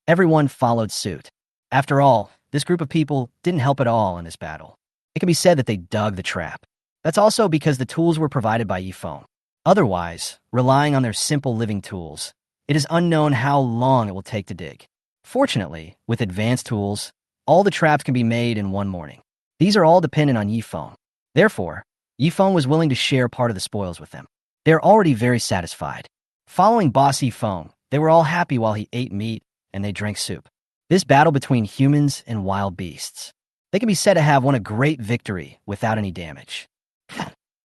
Speaker 1: Everyone followed suit. After all, this group of people didn't help at all in this battle. It can be said that they dug the trap. That's also because the tools were provided by Yi Feng. Otherwise, relying on their simple living tools, it is unknown how long it will take to dig. Fortunately, with advanced tools, all the traps can be made in one morning. These are all dependent on Yi Feng. Therefore, Yi Feng was willing to share part of the spoils with them. They are already very satisfied. Following Boss Yi Feng, they were all happy while he ate meat and they drank soup. This battle between humans and wild beasts, they can be said to have won a great victory without any damage.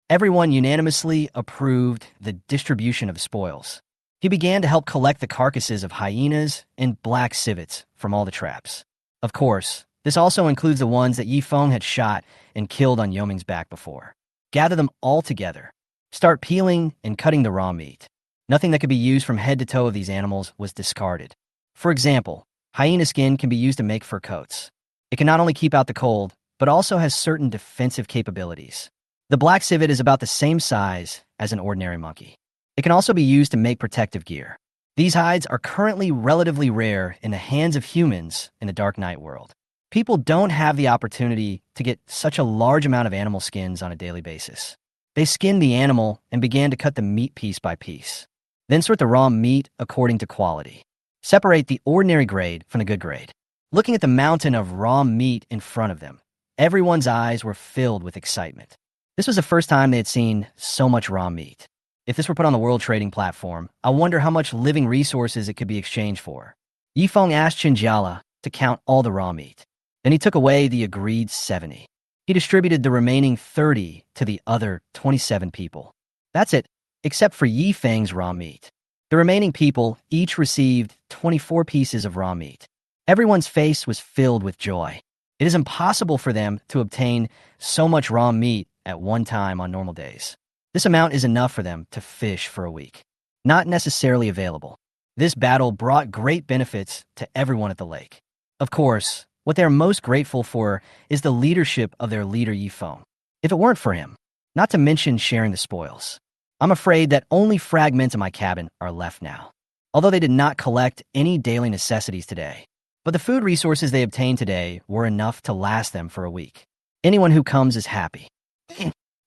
Speaker 1: Everyone unanimously approved the distribution of spoils. He began to help collect the carcasses of hyenas and black civets from all the traps. Of course, this also includes the ones that Yifeng had shot and killed on Yoming's back before. Gather them all together. Start peeling and cutting the raw meat. Nothing that could be used from head to toe of these animals was discarded. For example, hyena skin can be used to make fur coats. It can not only keep out the cold, but also has certain defensive capabilities. The black civet is about the same size as an ordinary monkey. It can also be used to make protective gear. These hides are currently relatively rare in the hands of humans in the Dark Knight world. People don't have the opportunity to get such a large amount of animal skins on a daily basis. They skinned the animal and began to cut the meat piece by piece. Then sort the raw meat according to quality. Separate the ordinary grade from the good grade. Looking at the mountain of raw meat in front of them, everyone's eyes were filled with excitement. This was the first time they had seen so much raw meat. If this were put on the world trading platform, I wonder how much living resources it could be exchanged for. Yifeng asked Chinjiala to count all the raw meat. Then he took away the agreed 70. He distributed the remaining 30 to the other 27 people. That's it, except for Yifeng's raw meat. The remaining people each received 24 pieces of raw meat. Everyone's face was filled with joy. It is impossible for them to obtain so much raw meat at one time on normal days. This amount is enough for them to fish for a week. Not necessarily available. This battle brought great benefits to everyone at the lake. Of course, what they are most grateful for is the leadership of their leader Yifeng. If it weren't for him, not to mention sharing the spoils, I'm afraid that only fragments of my cabin are left now. Although they did not collect any daily necessities today, but the food resources they obtained today were enough to last them for a week. Anyone who comes is happy.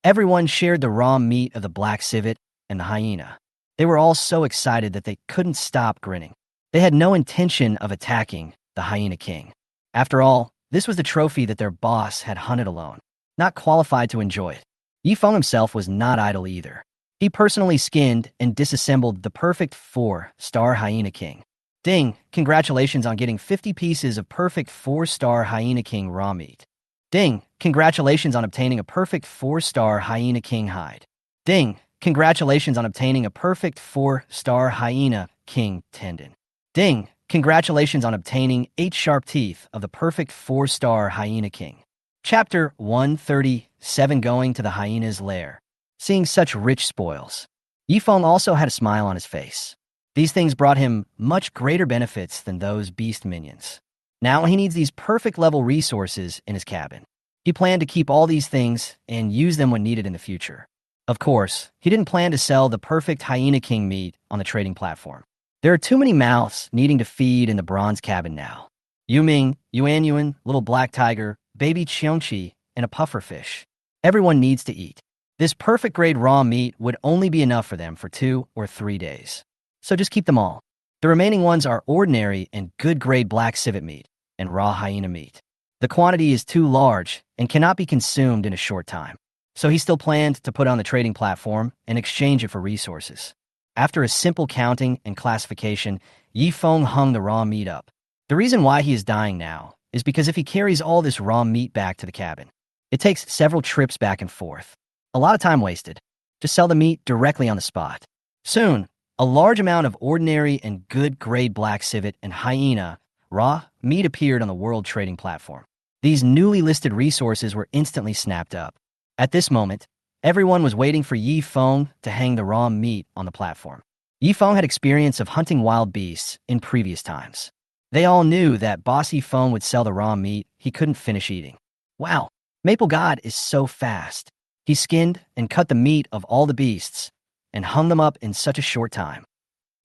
Speaker 1: Everyone shared the raw meat of the black civet and the hyena. They were all so excited that they couldn't stop grinning. They had no intention of attacking the hyena king. After all, this was the trophy that their boss had hunted alone, not qualified to enjoy it. Yifeng himself was not idle either. He personally skinned and disassembled the perfect 4-star hyena king. Ding, congratulations on getting 50 pieces of perfect 4-star hyena king raw meat. Ding, congratulations on obtaining a perfect 4-star hyena king hide. Ding, congratulations on obtaining a perfect 4-star hyena king tendon. Ding, congratulations on obtaining 8 sharp teeth of the perfect 4-star hyena king. Chapter 137, Going to the Hyena's Lair. Seeing such rich spoils, Yifeng also had a smile on his face. These things brought him much greater benefits than those beast minions. Now he needs these perfect level resources in his cabin. He planned to keep all these things and use them when needed in the future. Of course, he didn't plan to sell the perfect hyena king meat on the trading platform. There are too many mouths needing to feed in the bronze cabin now. Yuming, Yuanyuan, little black tiger, baby Cheongqi, and a pufferfish. Everyone needs to eat. This perfect grade raw meat would only be enough for them for 2 or 3 days. So just keep them all. The remaining ones are ordinary and good grade black civet meat and raw hyena meat. The quantity is too large and cannot be consumed in a short time. So he still planned to put on the trading platform and exchange it for resources. After a simple counting and classification, Yifeng hung the raw meat up. The reason why he is dying now is because if he carries all this raw meat back to the cabin, it takes several trips back and forth. A lot of time wasted. Just sell the meat directly on the spot. Soon, a large amount of ordinary and good grade black civet and hyena raw meat appeared on the world trading platform. These newly listed resources were instantly snapped up. At this moment, everyone was waiting for Yifeng to hang the raw meat on the platform. Yifeng had experience of hunting wild beasts in previous times. They all knew that Boss Yifeng would sell the raw meat he couldn't finish eating. Wow, Maple God is so fast. He skinned and cut the meat of all the beasts and hung them up in such a short time.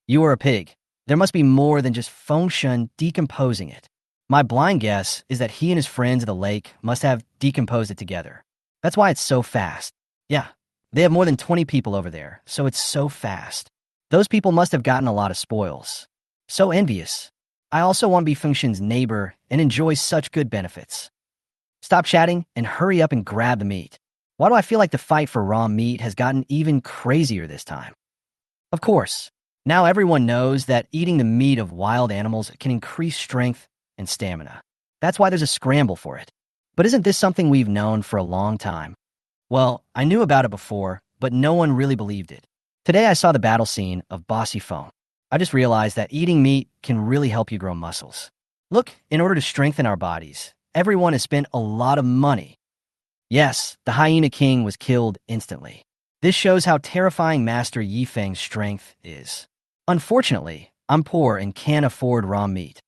Speaker 1: You are a pig. There must be more than just Feng Shun decomposing it. My blind guess is that he and his friends at the lake must have decomposed it together. That's why it's so fast. Yeah, they have more than 20 people over there, so it's so fast. Those people must have gotten a lot of spoils. So envious. I also want to be Feng Shun's neighbor and enjoy such good benefits. Stop chatting and hurry up and grab the meat. Why do I feel like the fight for raw meat has gotten even crazier this time? Of course, now everyone knows that eating the meat of wild animals can increase strength and stamina. That's why there's a scramble for it. But isn't this something we've known for a long time? Well, I knew about it before, but no one really believed it. Today I saw the battle scene of Boss Yifeng. I just realized that eating meat can really help you grow muscles. Look, in order to strengthen our bodies, everyone has spent a lot of money. Yes, the hyena king was killed instantly. This shows how terrifying Master Yi Feng's strength is. Unfortunately, I'm poor and can't afford raw meat.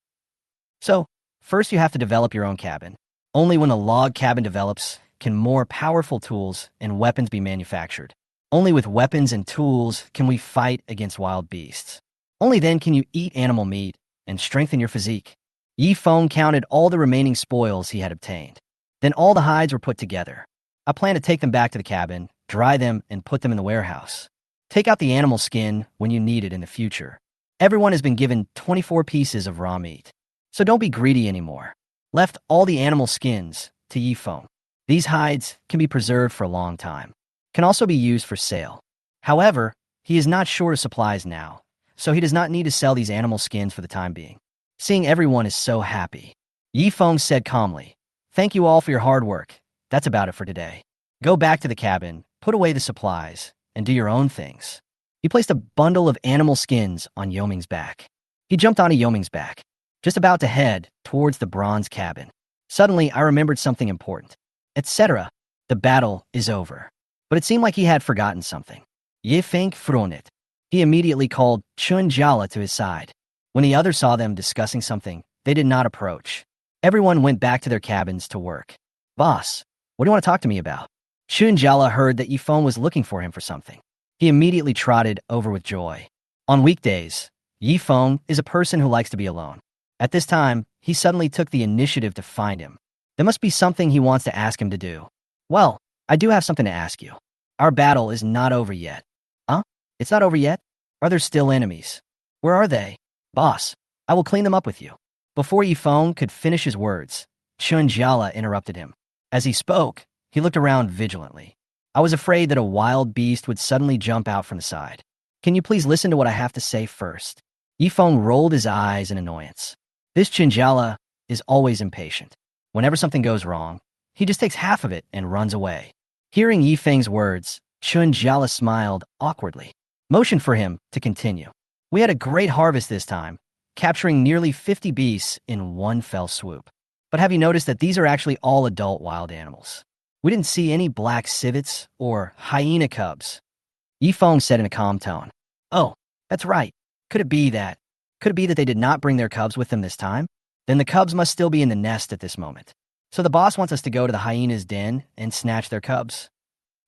Speaker 1: So, first you have to develop your own cabin. Only when a log cabin develops can more powerful tools and weapons be manufactured. Only with weapons and tools can we fight against wild beasts. Only then can you eat animal meat and strengthen your physique. Yi Feng counted all the remaining spoils he had obtained. Then all the hides were put together. I plan to take them back to the cabin, dry them, and put them in the warehouse. Take out the animal skin when you need it in the future. Everyone has been given 24 pieces of raw meat. So don't be greedy anymore. Left all the animal skins to Yi Feng. These hides can be preserved for a long time. Can also be used for sale. However, he is not short of supplies now, so he does not need to sell these animal skins for the time being. Seeing everyone is so happy. Yi Feng said calmly, "Thank you all for your hard work. That's about it for today. Go back to the cabin, put away the supplies, and do your own things." He placed a bundle of animal skins on Yoming's back. He jumped onto Yoming's back, just about to head towards the bronze cabin. Suddenly, I remembered something important. Etc. The battle is over. But it seemed like he had forgotten something. Yi Feng frowned it. He immediately called Chun Jiala to his side. When the others saw them discussing something, they did not approach. Everyone went back to their cabins to work. "Boss, what do you want to talk to me about?" Chun Jiala heard that Yi Feng was looking for him for something. He immediately trotted over with joy. On weekdays, Yi Feng is a person who likes to be alone. At this time, he suddenly took the initiative to find him. There must be something he wants to ask him to do. "Well, I do have something to ask you. Our battle is not over yet." "Huh? It's not over yet? Are there still enemies? Where are they?" "Boss, I will clean them up with you." Before Yi Feng could finish his words, Chun Jiala interrupted him. As he spoke, he looked around vigilantly. I was afraid that a wild beast would suddenly jump out from the side. "Can you please listen to what I have to say first?" Yi Feng rolled his eyes in annoyance. This Chun Jiala is always impatient. Whenever something goes wrong, he just takes half of it and runs away. Hearing Yi Feng's words, Chun Jiala smiled awkwardly, motioned for him to continue. "We had a great harvest this time, capturing nearly 50 beasts in one fell swoop. But have you noticed that these are actually all adult wild animals? We didn't see any black civets or hyena cubs." Yi Feng said in a calm tone. "Oh, that's right. Could it be that they did not bring their cubs with them this time? Then the cubs must still be in the nest at this moment. So the boss wants us to go to the hyena's den and snatch their cubs."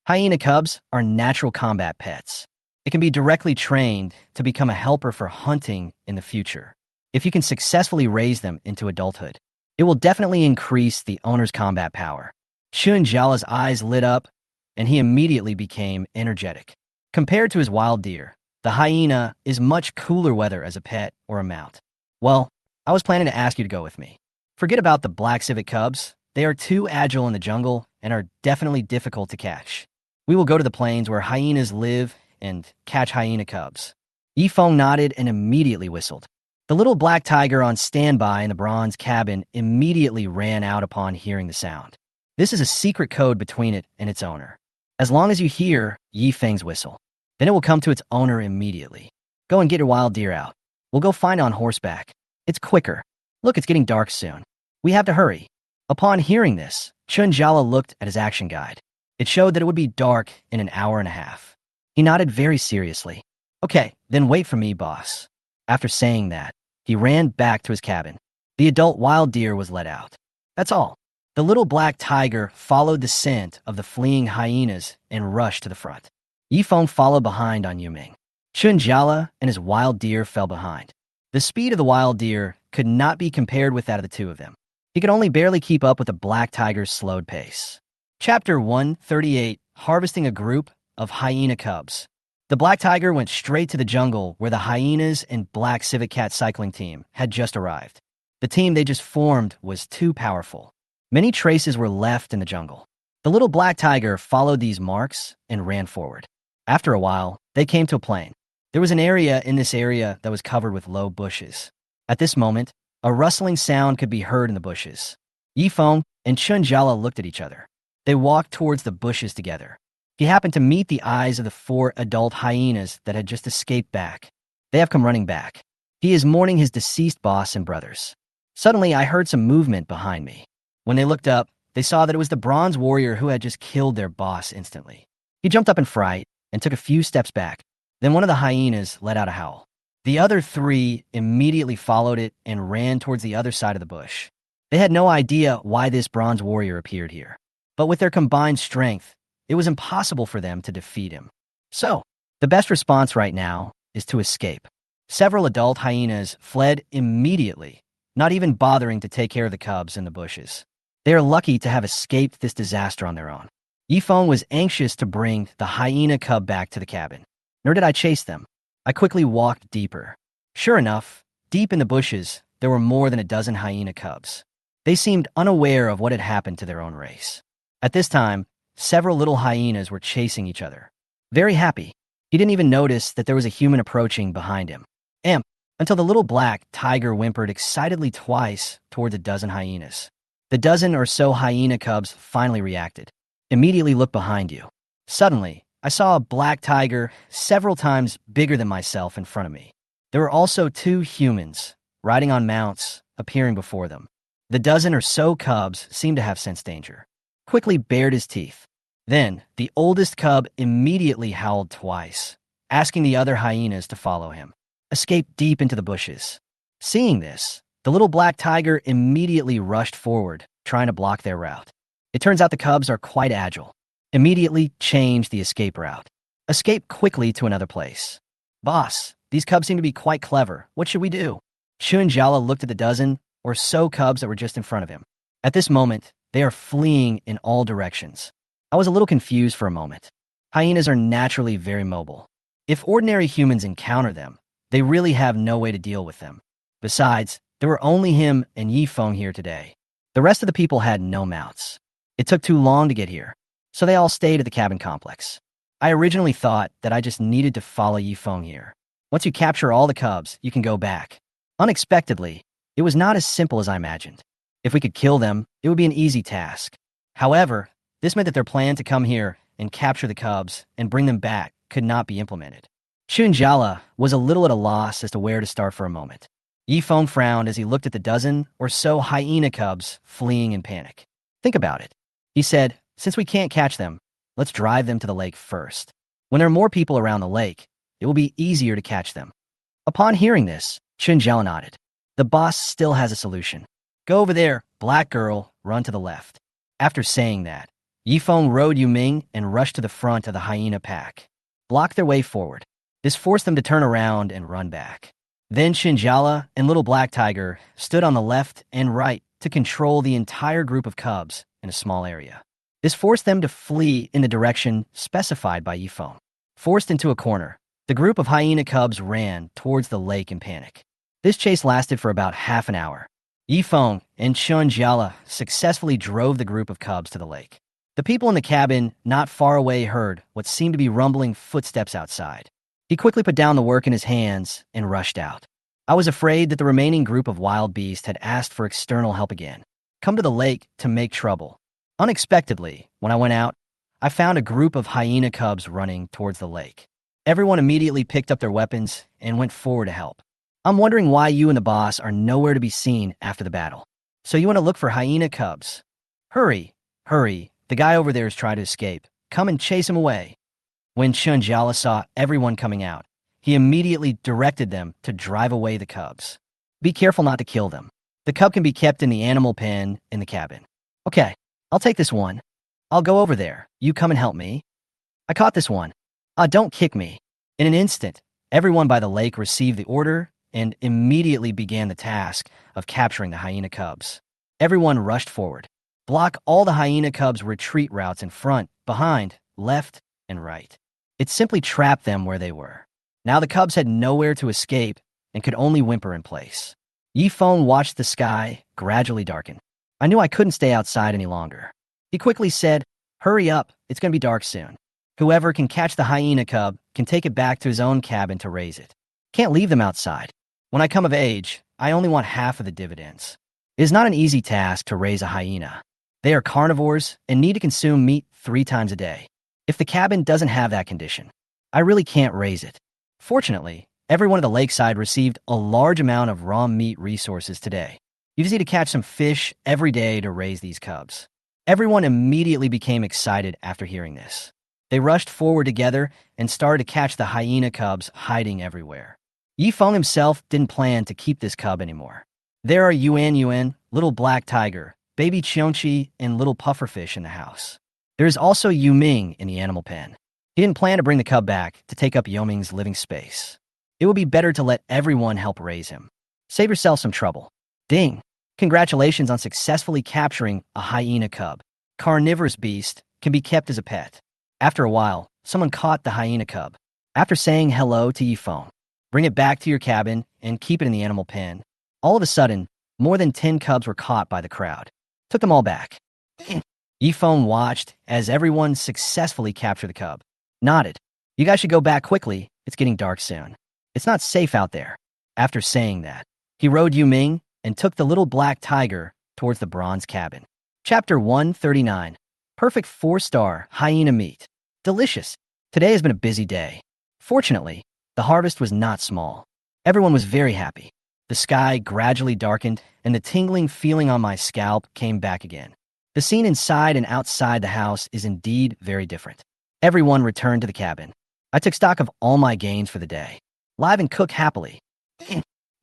Speaker 1: Hyena cubs are natural combat pets. It can be directly trained to become a helper for hunting in the future. If you can successfully raise them into adulthood, it will definitely increase the owner's combat power. Chun Jiala's eyes lit up, and he immediately became energetic. Compared to his wild deer, the hyena is much cooler weather as a pet or a mount. "Well, I was planning to ask you to go with me. Forget about the black civet cubs. They are too agile in the jungle and are definitely difficult to catch. We will go to the plains where hyenas live and catch hyena cubs." Yi Feng nodded and immediately whistled. The little black tiger on standby in the bronze cabin immediately ran out upon hearing the sound. This is a secret code between it and its owner. As long as you hear Yi Feng's whistle, then it will come to its owner immediately. Go and get your wild deer out. We'll go find it on horseback. It's quicker. Look, it's getting dark soon. We have to hurry. Upon hearing this, Chun Jiala looked at his action guide. It showed that it would be dark in an hour and a half. He nodded very seriously. "Okay, then wait for me, boss." After saying that, he ran back to his cabin. The adult wild deer was let out. That's all. The little black tiger followed the scent of the fleeing hyenas and rushed to the front. Yi Feng followed behind on Yuming. Chun Jiala and his wild deer fell behind. The speed of the wild deer could not be compared with that of the two of them. He could only barely keep up with the black tiger's slowed pace. Chapter 138, Harvesting a Group of Hyena Cubs. The black tiger went straight to the jungle where the hyenas and black civet cat cycling team had just arrived. The team they just formed was too powerful. Many traces were left in the jungle. The little black tiger followed these marks and ran forward. After a while, they came to a plain. There was an area in this area that was covered with low bushes. At this moment, a rustling sound could be heard in the bushes. Yi Feng and Chun Jiala looked at each other. They walked towards the bushes together. He happened to meet the eyes of the 4 adult hyenas that had just escaped back. They have come running back. He is mourning his deceased boss and brothers. Suddenly, I heard some movement behind me. When they looked up, they saw that it was the bronze warrior who had just killed their boss instantly. He jumped up in fright and took a few steps back. Then one of the hyenas let out a howl. The other three immediately followed it and ran towards the other side of the bush. They had no idea why this bronze warrior appeared here. But with their combined strength, it was impossible for them to defeat him. So, the best response right now is to escape. Several adult hyenas fled immediately, not even bothering to take care of the cubs in the bushes. They are lucky to have escaped this disaster on their own. Yifeng was anxious to bring the hyena cub back to the cabin. Nor did I chase them. I quickly walked deeper. Sure enough, deep in the bushes, there were more than a dozen hyena cubs. They seemed unaware of what had happened to their own race. At this time, several little hyenas were chasing each other. Very happy. He didn't even notice that there was a human approaching behind him. Until the little black tiger whimpered excitedly twice toward a dozen hyenas. The dozen or so hyena cubs finally reacted. Immediately look behind you. Suddenly, I saw a black tiger several times bigger than myself in front of me. There were also two humans, riding on mounts, appearing before them. The dozen or so cubs seemed to have sensed danger. Quickly bared his teeth. Then, the oldest cub immediately howled twice, asking the other hyenas to follow him. Escape deep into the bushes. Seeing this, the little black tiger immediately rushed forward, trying to block their route. It turns out the cubs are quite agile. Immediately change the escape route. Escape quickly to another place. Boss, these cubs seem to be quite clever. What should we do? Chunjala looked at the dozen or so cubs that were just in front of him. At this moment, they are fleeing in all directions. I was a little confused for a moment. Hyenas are naturally very mobile. If ordinary humans encounter them, they really have no way to deal with them. Besides, there were only him and Yifeng here today. The rest of the people had no mounts. It took too long to get here, so they all stayed at the cabin complex. I originally thought that I just needed to follow Yifeng here. Once you capture all the cubs, you can go back. Unexpectedly, it was not as simple as I imagined. If we could kill them, it would be an easy task. However, this meant that their plan to come here and capture the cubs and bring them back could not be implemented. Chunjala was a little at a loss as to where to start for a moment. Yifeng frowned as he looked at the dozen or so hyena cubs fleeing in panic. Think about it. He said, since we can't catch them, let's drive them to the lake first. When there are more people around the lake, it will be easier to catch them. Upon hearing this, Chunjala nodded. The boss still has a solution. Go over there, black girl, run to the left. After saying that, Yifeng rode Yuming and rushed to the front of the hyena pack. Blocked their way forward. This forced them to turn around and run back. Then Chunjala and Little Black Tiger stood on the left and right to control the entire group of cubs in a small area. This forced them to flee in the direction specified by Yifeng. Forced into a corner, the group of hyena cubs ran towards the lake in panic. This chase lasted for about half an hour. Yifeng and Chunjala successfully drove the group of cubs to the lake. The people in the cabin not far away heard what seemed to be rumbling footsteps outside. He quickly put down the work in his hands and rushed out. I was afraid that the remaining group of wild beasts had asked for external help again, come to the lake to make trouble. Unexpectedly, when I went out, I found a group of hyena cubs running towards the lake. Everyone immediately picked up their weapons and went forward to help. I'm wondering why you and the boss are nowhere to be seen after the battle. So you want to look for hyena cubs? Hurry, hurry, the guy over there is trying to escape. Come and chase him away. When Chunjala saw everyone coming out, he immediately directed them to drive away the cubs. Be careful not to kill them. The cub can be kept in the animal pen in the cabin. Okay, I'll take this one. I'll go over there. You come and help me. I caught this one. Don't kick me. In an instant, everyone by the lake received the order and immediately began the task of capturing the hyena cubs. Everyone rushed forward. Block all the hyena cubs' retreat routes in front, behind, left, and right. It simply trapped them where they were. Now the cubs had nowhere to escape and could only whimper in place. Yifeng watched the sky gradually darken. I knew I couldn't stay outside any longer. He quickly said, hurry up, it's going to be dark soon. Whoever can catch the hyena cub can take it back to his own cabin to raise it. Can't leave them outside. When I come of age, I only want half of the dividends. It is not an easy task to raise a hyena. They are carnivores and need to consume meat 3 times a day. If the cabin doesn't have that condition, I really can't raise it. Fortunately, Everyone at the lakeside received a large amount of raw meat resources today. You just need to catch some fish every day to raise these cubs. Everyone immediately became excited after hearing this. They rushed forward together and started to catch the hyena cubs hiding everywhere. Yifeng himself didn't plan to keep this cub anymore. There are Yuan, little black tiger, baby Chionchi, and little pufferfish in the house. There is also Yuming in the animal pen. He didn't plan to bring the cub back to take up Yoming's living space. It would be better to let everyone help raise him. Save yourself some trouble. Ding! Congratulations on successfully capturing a hyena cub. Carnivorous beast can be kept as a pet. After a while, someone caught the hyena cub. After saying hello to Yifeng, bring it back to your cabin and keep it in the animal pen. All of a sudden, more than 10 cubs were caught by the crowd. Took them all back. Yifeng watched as everyone successfully captured the cub. Nodded. You guys should go back quickly. It's getting dark soon. It's not safe out there. After saying that, he rode Yuming and took the little black tiger towards the bronze cabin. Chapter 139. Perfect 4-star hyena meat. Delicious. Today has been a busy day. Fortunately, the harvest was not small. Everyone was very happy. The sky gradually darkened and the tingling feeling on my scalp came back again. The scene inside and outside the house is indeed very different. Everyone returned to the cabin. I took stock of all my gains for the day. Live and cook happily.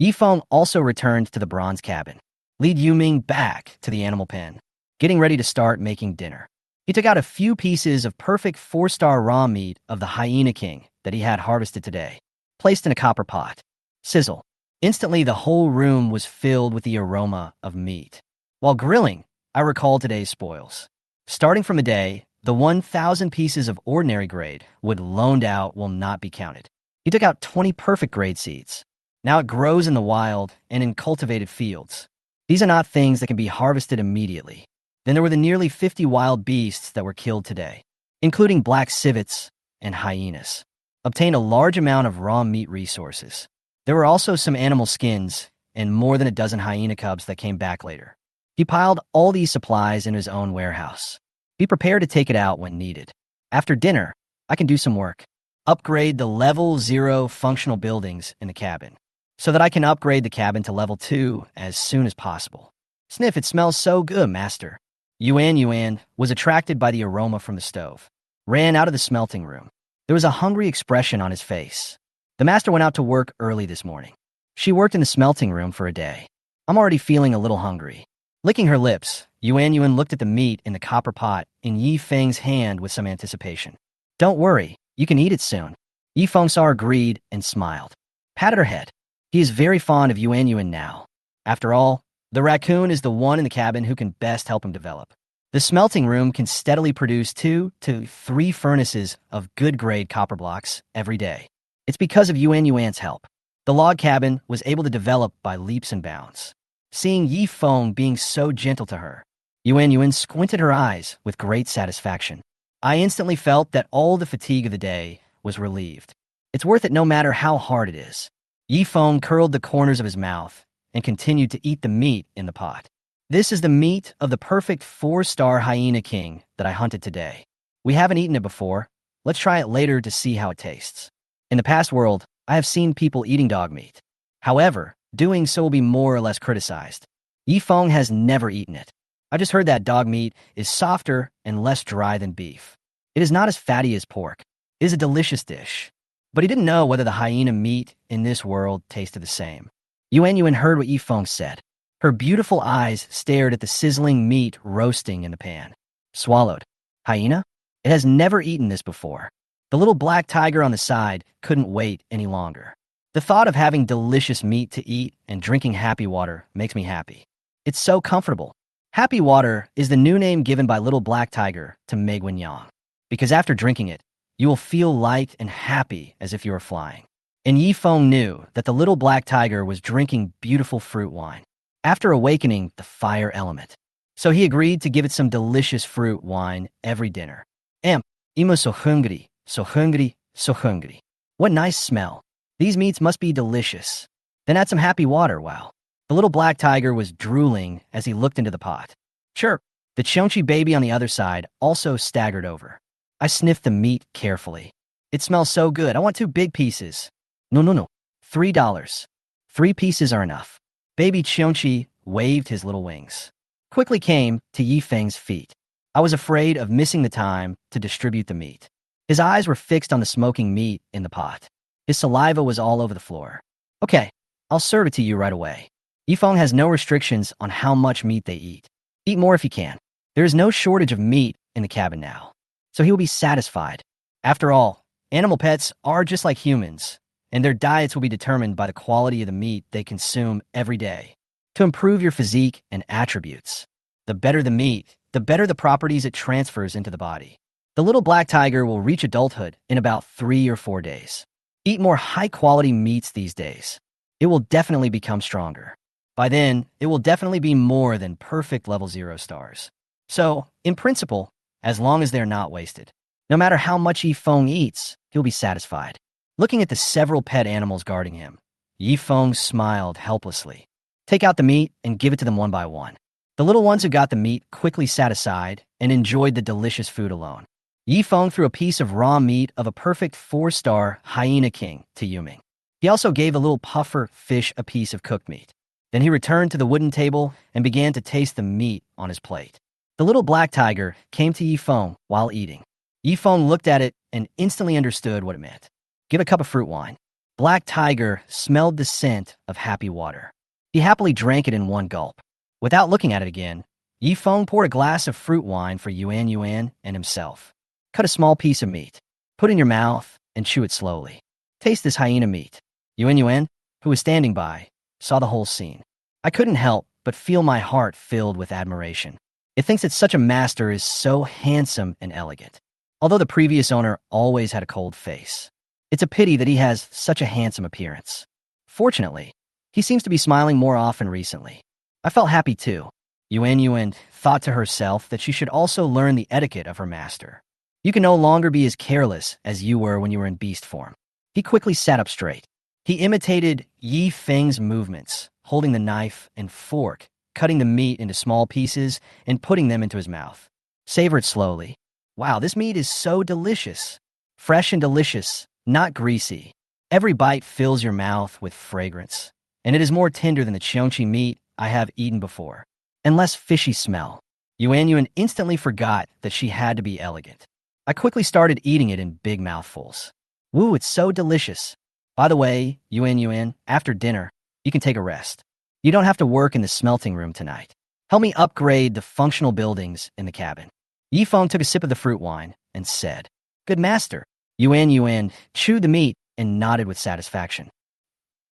Speaker 1: Yifeng also returned to the bronze cabin. Lead Yuming back to the animal pen, getting ready to start making dinner. He took out a few pieces of perfect 4-star raw meat of the hyena king that he had harvested today, placed in a copper pot. Sizzle. Instantly, the whole room was filled with the aroma of meat. While grilling, I recalled today's spoils. Starting from the day, the 1,000 pieces of ordinary grade wood loaned out will not be counted. He took out 20 perfect grade seeds. Now it grows in the wild and in cultivated fields. These are not things that can be harvested immediately. Then there were the nearly 50 wild beasts that were killed today, including black civets and hyenas. Obtained a large amount of raw meat resources. There were also some animal skins and more than a dozen hyena cubs that came back later. He piled all these supplies in his own warehouse. Be prepared to take it out when needed. After dinner, I can do some work. Upgrade the level 0 functional buildings in the cabin, so that I can upgrade the cabin to level 2 as soon as possible. Sniff, it smells so good, master. Yuan was attracted by the aroma from the stove. Ran out of the smelting room. There was a hungry expression on his face. The master went out to work early this morning. She worked in the smelting room for a day. I'm already feeling a little hungry. Licking her lips, Yuan looked at the meat in the copper pot in Yifeng's hand with some anticipation. Don't worry, you can eat it soon. Yifeng saw her greed and smiled. Patted her head. He is very fond of Yuan now. After all, the raccoon is the one in the cabin who can best help him develop. The smelting room can steadily produce 2 to 3 furnaces of good-grade copper blocks every day. It's because of Yuan's help. The log cabin was able to develop by leaps and bounds. Seeing Yifeng being so gentle to her, Yuan squinted her eyes with great satisfaction. I instantly felt that all the fatigue of the day was relieved. It's worth it no matter how hard it is. Yifeng curled the corners of his mouth and continued to eat the meat in the pot. This is the meat of the perfect 4-star hyena king that I hunted today. We haven't eaten it before. Let's try it later to see how it tastes. In the past world, I have seen people eating dog meat. However, doing so will be more or less criticized. Yifeng has never eaten it. I just heard that dog meat is softer and less dry than beef. It is not as fatty as pork. It is a delicious dish. But he didn't know whether the hyena meat in this world tasted the same. Yuan heard what Yifeng said. Her beautiful eyes stared at the sizzling meat roasting in the pan. Swallowed. Hyena? It has never eaten this before. The little black tiger on the side couldn't wait any longer. The thought of having delicious meat to eat and drinking happy water makes me happy. It's so comfortable. Happy water is the new name given by little black tiger to Meiguan Yang, because after drinking it, you will feel light and happy as if you were flying. And Yifeng knew that the little black tiger was drinking beautiful fruit wine, after awakening the fire element. So he agreed to give it some delicious fruit wine every dinner. Imo so hungry, so hungry, so hungry. What nice smell. These meats must be delicious. Then add some happy water, wow. The little black tiger was drooling as he looked into the pot. Chirp. The Chionchi baby on the other side also staggered over. I sniffed the meat carefully. It smells so good. I want 2 big pieces. No. $3. 3 pieces are enough. Baby Cheonchi waved his little wings. Quickly came to Yi Feng's feet. I was afraid of missing the time to distribute the meat. His eyes were fixed on the smoking meat in the pot. His saliva was all over the floor. Okay, I'll serve it to you right away. Yi Feng has no restrictions on how much meat they eat. Eat more if you can. There is no shortage of meat in the cabin now, so he will be satisfied. After all, animal pets are just like humans, and their diets will be determined by the quality of the meat they consume every day. To improve your physique and attributes, the better the meat, the better the properties it transfers into the body. The little black tiger will reach adulthood in about 3 or 4 days. Eat more high-quality meats these days. It will definitely become stronger. By then, it will definitely be more than perfect level 0 stars. So, in principle, as long as they're not wasted. No matter how much Yi Feng eats, he'll be satisfied. Looking at the several pet animals guarding him, Yi Feng smiled helplessly. Take out the meat and give it to them one by one. The little ones who got the meat quickly sat aside and enjoyed the delicious food alone. Yi Feng threw a piece of raw meat of a perfect 4-star hyena king to Yuming. He also gave the little puffer fish a piece of cooked meat. Then he returned to the wooden table and began to taste the meat on his plate. The little black tiger came to Yi Feng while eating. Yi Feng looked at it and instantly understood what it meant. Give a cup of fruit wine. Black tiger smelled the scent of happy water. He happily drank it in one gulp. Without looking at it again, Yi Feng poured a glass of fruit wine for Yuan Yuan and himself. Cut a small piece of meat. Put it in your mouth and chew it slowly. Taste this hyena meat. Yuan Yuan, who was standing by, saw the whole scene. I couldn't help but feel my heart filled with admiration. It thinks that such a master is so handsome and elegant. Although the previous owner always had a cold face. It's a pity that he has such a handsome appearance. Fortunately, he seems to be smiling more often recently. I felt happy too. Yuan Yuan thought to herself that she should also learn the etiquette of her master. You can no longer be as careless as you were when you were in beast form. He quickly sat up straight. He imitated Yi Feng's movements, holding the knife and fork, cutting the meat into small pieces and putting them into his mouth. Savor it slowly. Wow, this meat is so delicious. Fresh and delicious, not greasy. Every bite fills your mouth with fragrance, and it is more tender than the cheonchi meat I have eaten before, and less fishy smell. Yuan Yuan instantly forgot that she had to be elegant. I quickly started eating it in big mouthfuls. Woo, it's so delicious. By the way, Yuan Yuan, after dinner, you can take a rest. You don't have to work in the smelting room tonight. Help me upgrade the functional buildings in the cabin. Yi Feng took a sip of the fruit wine and said, Good master. Yuan Yuan chewed the meat and nodded with satisfaction.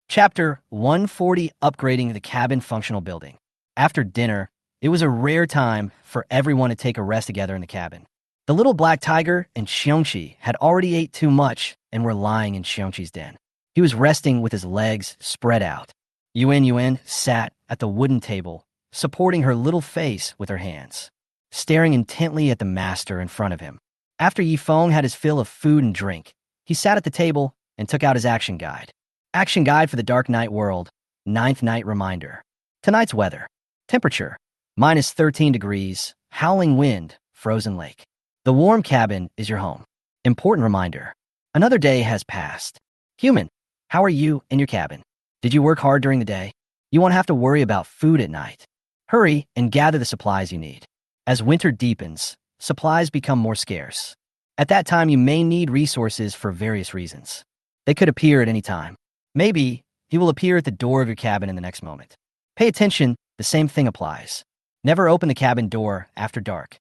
Speaker 1: Chapter 140, Upgrading the Cabin Functional Building. After dinner, it was a rare time for everyone to take a rest together in the cabin. The little black tiger and Xiongqi had already ate too much and were lying in Xiongqi's den. He was resting with his legs spread out. Yuan Yuan sat at the wooden table, supporting her little face with her hands, staring intently at the master in front of him. After Yi Feng had his fill of food and drink, he sat at the table and took out his action guide. Action guide for the Dark Night World, 9th night reminder. Tonight's weather. Temperature, -13 degrees, howling wind, frozen lake. The warm cabin is your home. Important reminder. Another day has passed. Human, how are you in your cabin? Did you work hard during the day? You won't have to worry about food at night. Hurry and gather the supplies you need. As winter deepens, supplies become more scarce. At that time, you may need resources for various reasons. They could appear at any time. Maybe he will appear at the door of your cabin in the next moment. Pay attention, the same thing applies. Never open the cabin door after dark.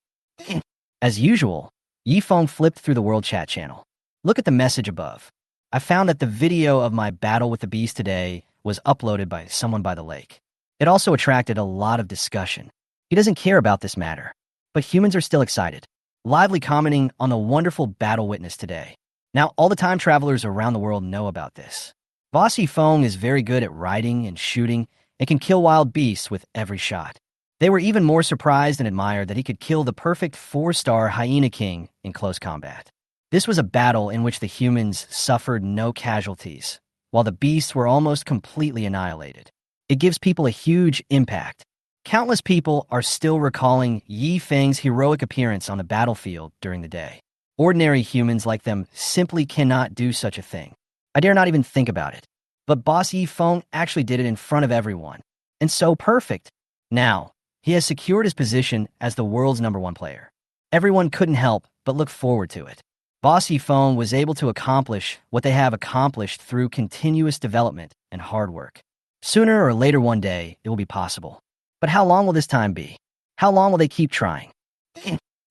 Speaker 1: As usual, Yi Feng flipped through the world chat channel. Look at the message above. I found that the video of my battle with the beast today was uploaded by someone by the lake. It also attracted a lot of discussion. He doesn't care about this matter, but humans are still excited, lively commenting on the wonderful battle witnessed today. Now, all the time travelers around the world know about this. Boss Yi Feng is very good at riding and shooting and can kill wild beasts with every shot. They were even more surprised and admired that he could kill the perfect 4-star hyena king in close combat. This was a battle in which the humans suffered no casualties, while the beasts were almost completely annihilated. It gives people a huge impact. Countless people are still recalling Yi Feng's heroic appearance on the battlefield during the day. Ordinary humans like them simply cannot do such a thing. I dare not even think about it. But Boss Yifeng actually did it in front of everyone. And so perfect. Now, he has secured his position as the world's #1 player. Everyone couldn't help but look forward to it. Boss Yifeng was able to accomplish what they have accomplished through continuous development and hard work. Sooner or later one day, it will be possible. But how long will this time be? How long will they keep trying?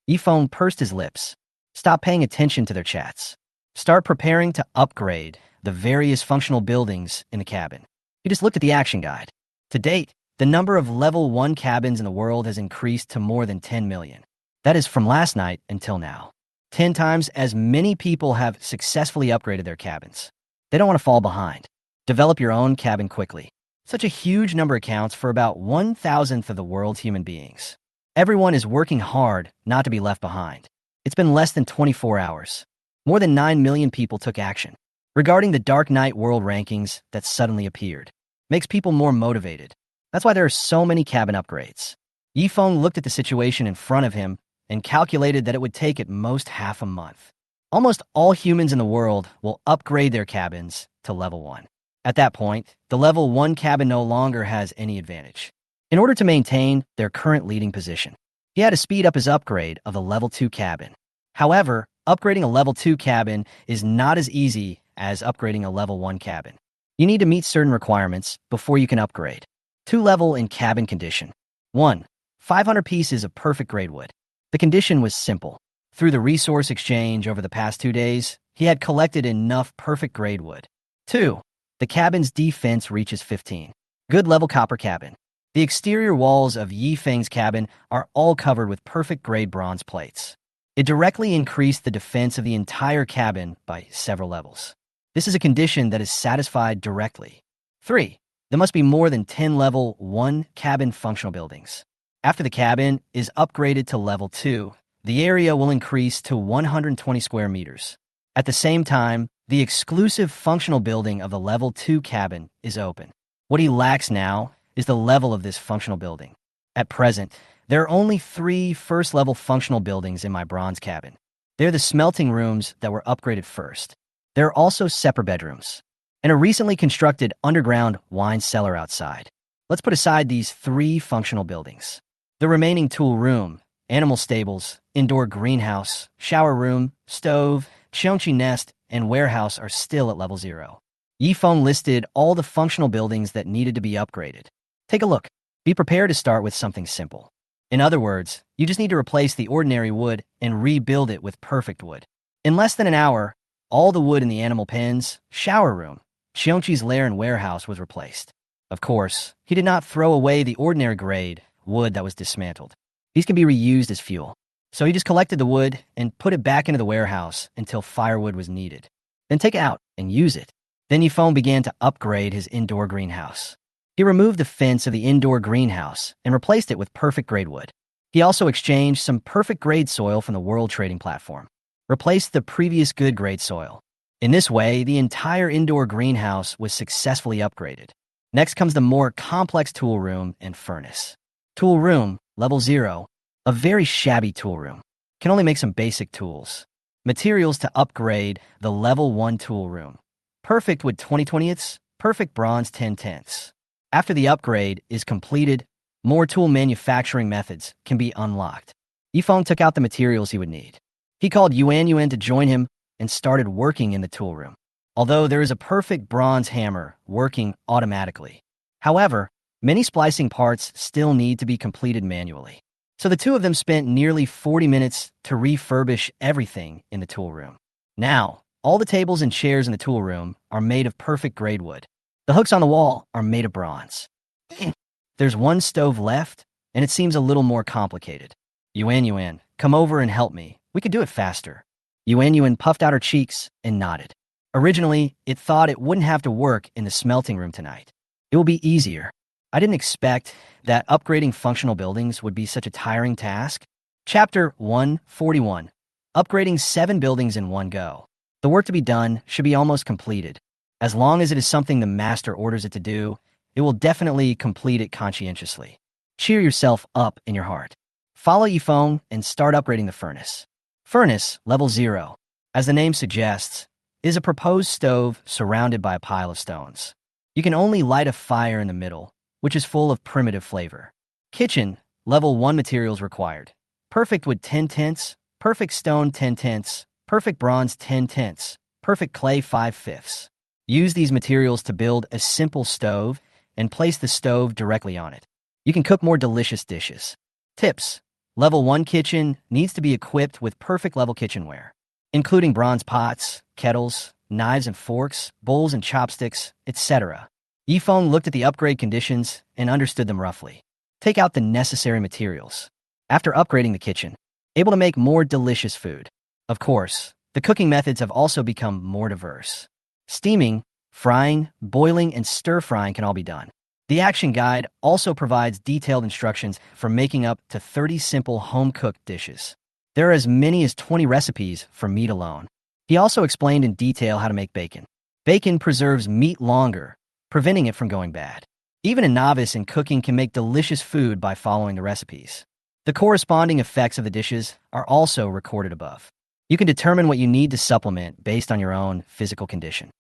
Speaker 1: Yifeng pursed his lips. Stop paying attention to their chats. Start preparing to upgrade the various functional buildings in the cabin. You just looked at the action guide. To date, the number of level 1 cabins in the world has increased to more than 10 million. That is from last night until now. 10 times as many people have successfully upgraded their cabins. They don't want to fall behind. Develop your own cabin quickly. Such a huge number accounts for about 1,000th of the world's human beings. Everyone is working hard not to be left behind. It's been less than 24 hours. More than 9 million people took action. Regarding the Dark Knight World rankings that suddenly appeared, makes people more motivated. That's why there are so many cabin upgrades. Yifeng looked at the situation in front of him and calculated that it would take at most half a month. Almost all humans in the world will upgrade their cabins to level 1. At that point, the level 1 cabin no longer has any advantage. In order to maintain their current leading position, he had to speed up his upgrade of the level 2 cabin. However, upgrading a level 2 cabin is not as easy as upgrading a level 1 cabin. You need to meet certain requirements before you can upgrade. 2 level in cabin condition. 1. 500 pieces of perfect grade wood. The condition was simple. Through the resource exchange over the past 2 days, he had collected enough perfect grade wood. 2. The cabin's defense reaches 15. Good level copper cabin. The exterior walls of Yifeng's cabin are all covered with perfect grade bronze plates. It directly increased the defense of the entire cabin by several levels. This is a condition that is satisfied directly. 3. There must be more than 10 level 1 cabin functional buildings. After the cabin is upgraded to level 2, the area will increase to 120 square meters. At the same time, the exclusive functional building of the level 2 cabin is open. What he lacks now is the level of this functional building. At present, there are only 3 first-level functional buildings in my bronze cabin. They're the smelting rooms that were upgraded first. There are also separate bedrooms, and a recently constructed underground wine cellar outside. Let's put aside these 3 functional buildings. The remaining tool room, animal stables, indoor greenhouse, shower room, stove, cheonchi nest, and warehouse are still at level 0. Yifeng listed all the functional buildings that needed to be upgraded. Take a look. Be prepared to start with something simple. In other words, you just need to replace the ordinary wood and rebuild it with perfect wood. In less than an hour, all the wood in the animal pens, shower room, cheonchi's lair and warehouse was replaced. Of course, he did not throw away the ordinary grade wood that was dismantled. These can be reused as fuel. So he just collected the wood and put it back into the warehouse until firewood was needed. Then take it out and use it. Then Yifeng began to upgrade his indoor greenhouse. He removed the fence of the indoor greenhouse and replaced it with perfect grade wood. He also exchanged some perfect grade soil from the World Trading Platform, replaced the previous good grade soil. In this way, the entire indoor greenhouse was successfully upgraded. Next comes the more complex tool room and furnace. Tool room, level 0, a very shabby tool room. Can only make some basic tools. Materials to upgrade the level 1 tool room. Perfect wood 20/20ths, perfect bronze 10/10ths. After the upgrade is completed, more tool manufacturing methods can be unlocked. Yifeng took out the materials he would need. He called Yuan to join him and started working in the tool room. Although there is a perfect bronze hammer working automatically. However, many splicing parts still need to be completed manually. So the two of them spent nearly 40 minutes to refurbish everything in the tool room. Now, all the tables and chairs in the tool room are made of perfect grade wood. The hooks on the wall are made of bronze. There's one stove left, and it seems a little more complicated. Yuan, come over and help me. We could do it faster. Yuan puffed out her cheeks and nodded. Originally, it thought it wouldn't have to work in the smelting room tonight. It will be easier. I didn't expect that upgrading functional buildings would be such a tiring task. Chapter 141. Upgrading 7 buildings in one go. The work to be done should be almost completed. As long as it is something the master orders it to do, it will definitely complete it conscientiously. Cheer yourself up in your heart. Follow Yifeng and start upgrading the furnace. Furnace, level 0, as the name suggests, is a proposed stove surrounded by a pile of stones. You can only light a fire in the middle, which is full of primitive flavor. Kitchen, level 1 materials required. Perfect wood 10 tenths, perfect stone 10 tenths, perfect bronze 10 tenths, perfect clay 5/5. Use these materials to build a simple stove and place the stove directly on it. You can cook more delicious dishes. Tips: Level 1 kitchen needs to be equipped with perfect level kitchenware, including bronze pots, kettles, knives and forks, bowls and chopsticks, etc. Yifeng looked at the upgrade conditions and understood them roughly. Take out the necessary materials. After upgrading the kitchen, able to make more delicious food. Of course, the cooking methods have also become more diverse. Steaming, frying, boiling, and stir-frying can all be done. The action guide also provides detailed instructions for making up to 30 simple home-cooked dishes. There are as many as 20 recipes for meat alone. He also explained in detail how to make bacon. Bacon preserves meat longer, preventing it from going bad. Even a novice in cooking can make delicious food by following the recipes. The corresponding effects of the dishes are also recorded above. You can determine what you need to supplement based on your own physical condition.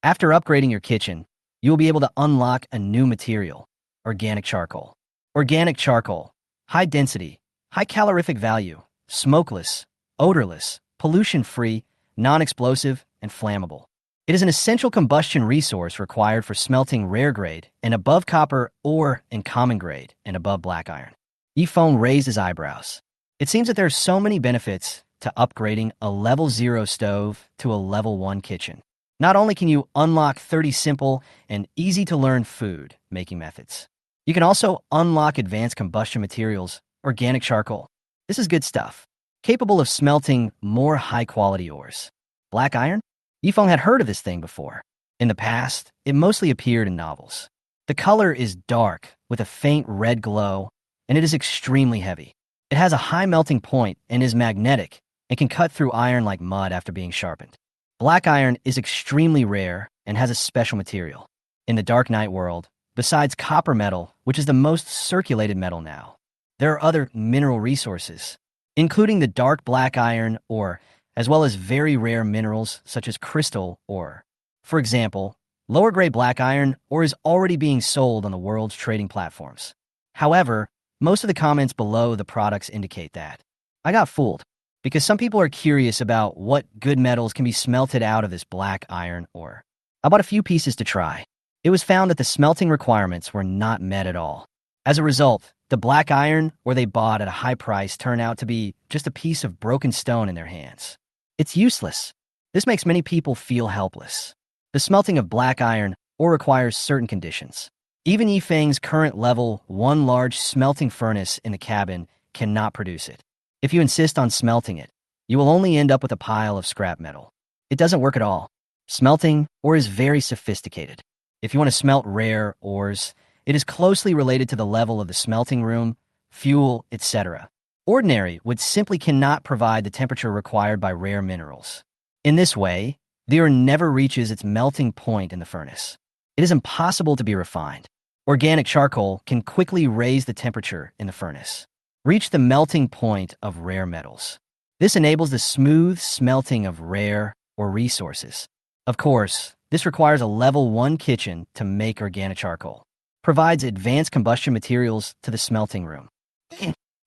Speaker 1: After upgrading your kitchen, you will be able to unlock a new material, organic charcoal. Organic charcoal, high density, high calorific value, smokeless, odorless, pollution-free, non-explosive, and flammable. It is an essential combustion resource required for smelting rare grade and above copper ore and common grade and above black iron. Yifeng raised his eyebrows. It seems that there are so many benefits to upgrading a level 0 stove to a level 1 kitchen. Not only can you unlock 30 simple and easy-to-learn food making methods, you can also unlock advanced combustion materials, organic charcoal. This is good stuff, capable of smelting more high-quality ores. Black iron? Yifeng had heard of this thing before. In the past, it mostly appeared in novels. The color is dark with a faint red glow, and it is extremely heavy. It has a high melting point and is magnetic and can cut through iron like mud after being sharpened. Black iron is extremely rare and has a special material. In the Dark Knight world, besides copper metal, which is the most circulated metal now, there are other mineral resources, including the dark black iron ore, as well as very rare minerals such as crystal ore. For example, lower-grade black iron ore is already being sold on the world's trading platforms. However, most of the comments below the products indicate that. I got fooled, because some people are curious about what good metals can be smelted out of this black iron ore. I bought a few pieces to try. It was found that the smelting requirements were not met at all. As a result, the black iron ore they bought at a high price turned out to be just a piece of broken stone in their hands. It's useless. This makes many people feel helpless. The smelting of black iron ore requires certain conditions. Even Yifeng's current level 1 large smelting furnace in the cabin cannot produce it. If you insist on smelting it, you will only end up with a pile of scrap metal. It doesn't work at all. Smelting ore is very sophisticated. If you want to smelt rare ores, it is closely related to the level of the smelting room, fuel, etc. Ordinary wood simply cannot provide the temperature required by rare minerals. In this way, the ore never reaches its melting point in the furnace. It is impossible to be refined. Organic charcoal can quickly raise the temperature in the furnace, reach the melting point of rare metals. This enables the smooth smelting of rare or resources. Of course, this requires a level 1 kitchen to make organic charcoal. Provides advanced combustion materials to the smelting room.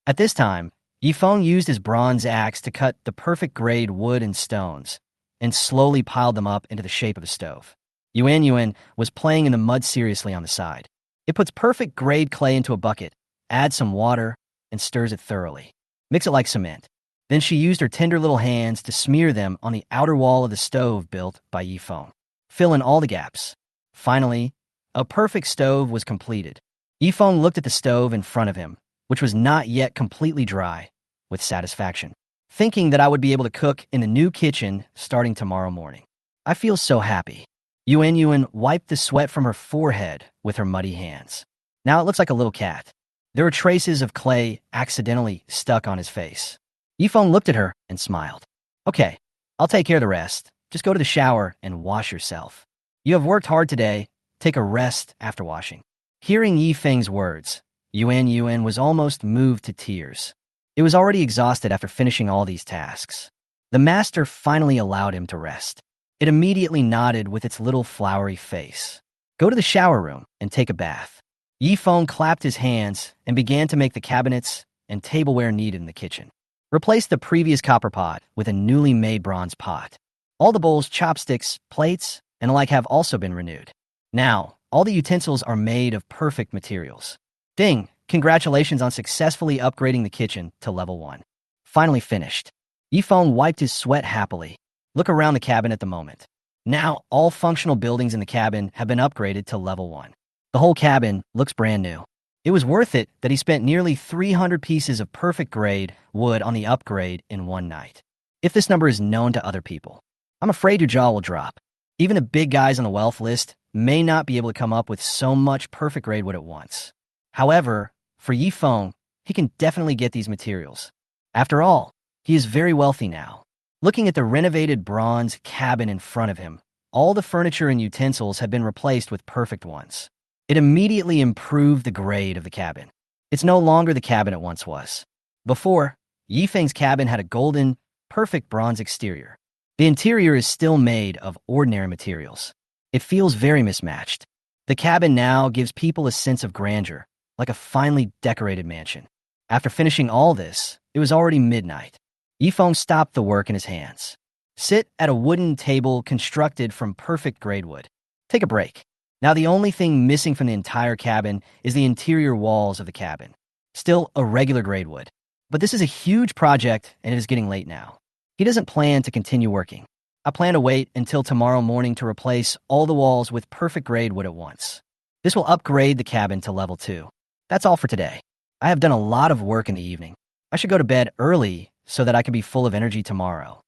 Speaker 1: At this time, Yifeng used his bronze axe to cut the perfect grade wood and stones, and slowly piled them up into the shape of a stove. Yuan was playing in the mud seriously on the side. It puts perfect grade clay into a bucket, adds some water, and stirs it thoroughly. Mix it like cement. Then she used her tender little hands to smear them on the outer wall of the stove built by Yifeng. Fill in all the gaps. Finally, a perfect stove was completed. Yifeng looked at the stove in front of him, which was not yet completely dry, with satisfaction, thinking that I would be able to cook in the new kitchen starting tomorrow morning. I feel so happy. Yuan wiped the sweat from her forehead with her muddy hands. Now it looks like a little cat. There were traces of clay accidentally stuck on his face. Yifeng looked at her and smiled. Okay, I'll take care of the rest. Just go to the shower and wash yourself. You have worked hard today. Take a rest after washing. Hearing Yifeng's words, Yuan was almost moved to tears. It was already exhausted after finishing all these tasks. The master finally allowed him to rest. It immediately nodded with its little flowery face. Go to the shower room and take a bath. Yifeng clapped his hands and began to make the cabinets and tableware needed in the kitchen. Replace the previous copper pot with a newly made bronze pot. All the bowls, chopsticks, plates, and the like have also been renewed. Now, all the utensils are made of perfect materials. Ding! Congratulations on successfully upgrading the kitchen to level 1. Finally finished. Yifeng wiped his sweat happily. Look around the cabin at the moment. Now, all functional buildings in the cabin have been upgraded to level 1. The whole cabin looks brand new. It was worth it that he spent nearly 300 pieces of perfect grade wood on the upgrade in one night. If this number is known to other people, I'm afraid your jaw will drop. Even the big guys on the wealth list may not be able to come up with so much perfect grade wood at once. However, for Yifeng, he can definitely get these materials. After all, he is very wealthy now. Looking at the renovated bronze cabin in front of him, all the furniture and utensils have been replaced with perfect ones. It immediately improved the grade of the cabin. It's no longer the cabin it once was. Before, Yifeng's cabin had a golden, perfect bronze exterior. The interior is still made of ordinary materials. It feels very mismatched. The cabin now gives people a sense of grandeur, like a finely decorated mansion. After finishing all this, it was already midnight. Yifeng stopped the work in his hands. Sit at a wooden table constructed from perfect grade wood. Take a break. Now the only thing missing from the entire cabin is the interior walls of the cabin. Still a regular grade wood. But this is a huge project and it is getting late now. He doesn't plan to continue working. I plan to wait until tomorrow morning to replace all the walls with perfect grade wood at once. This will upgrade the cabin to level 2. That's all for today. I have done a lot of work in the evening. I should go to bed early so that I can be full of energy tomorrow.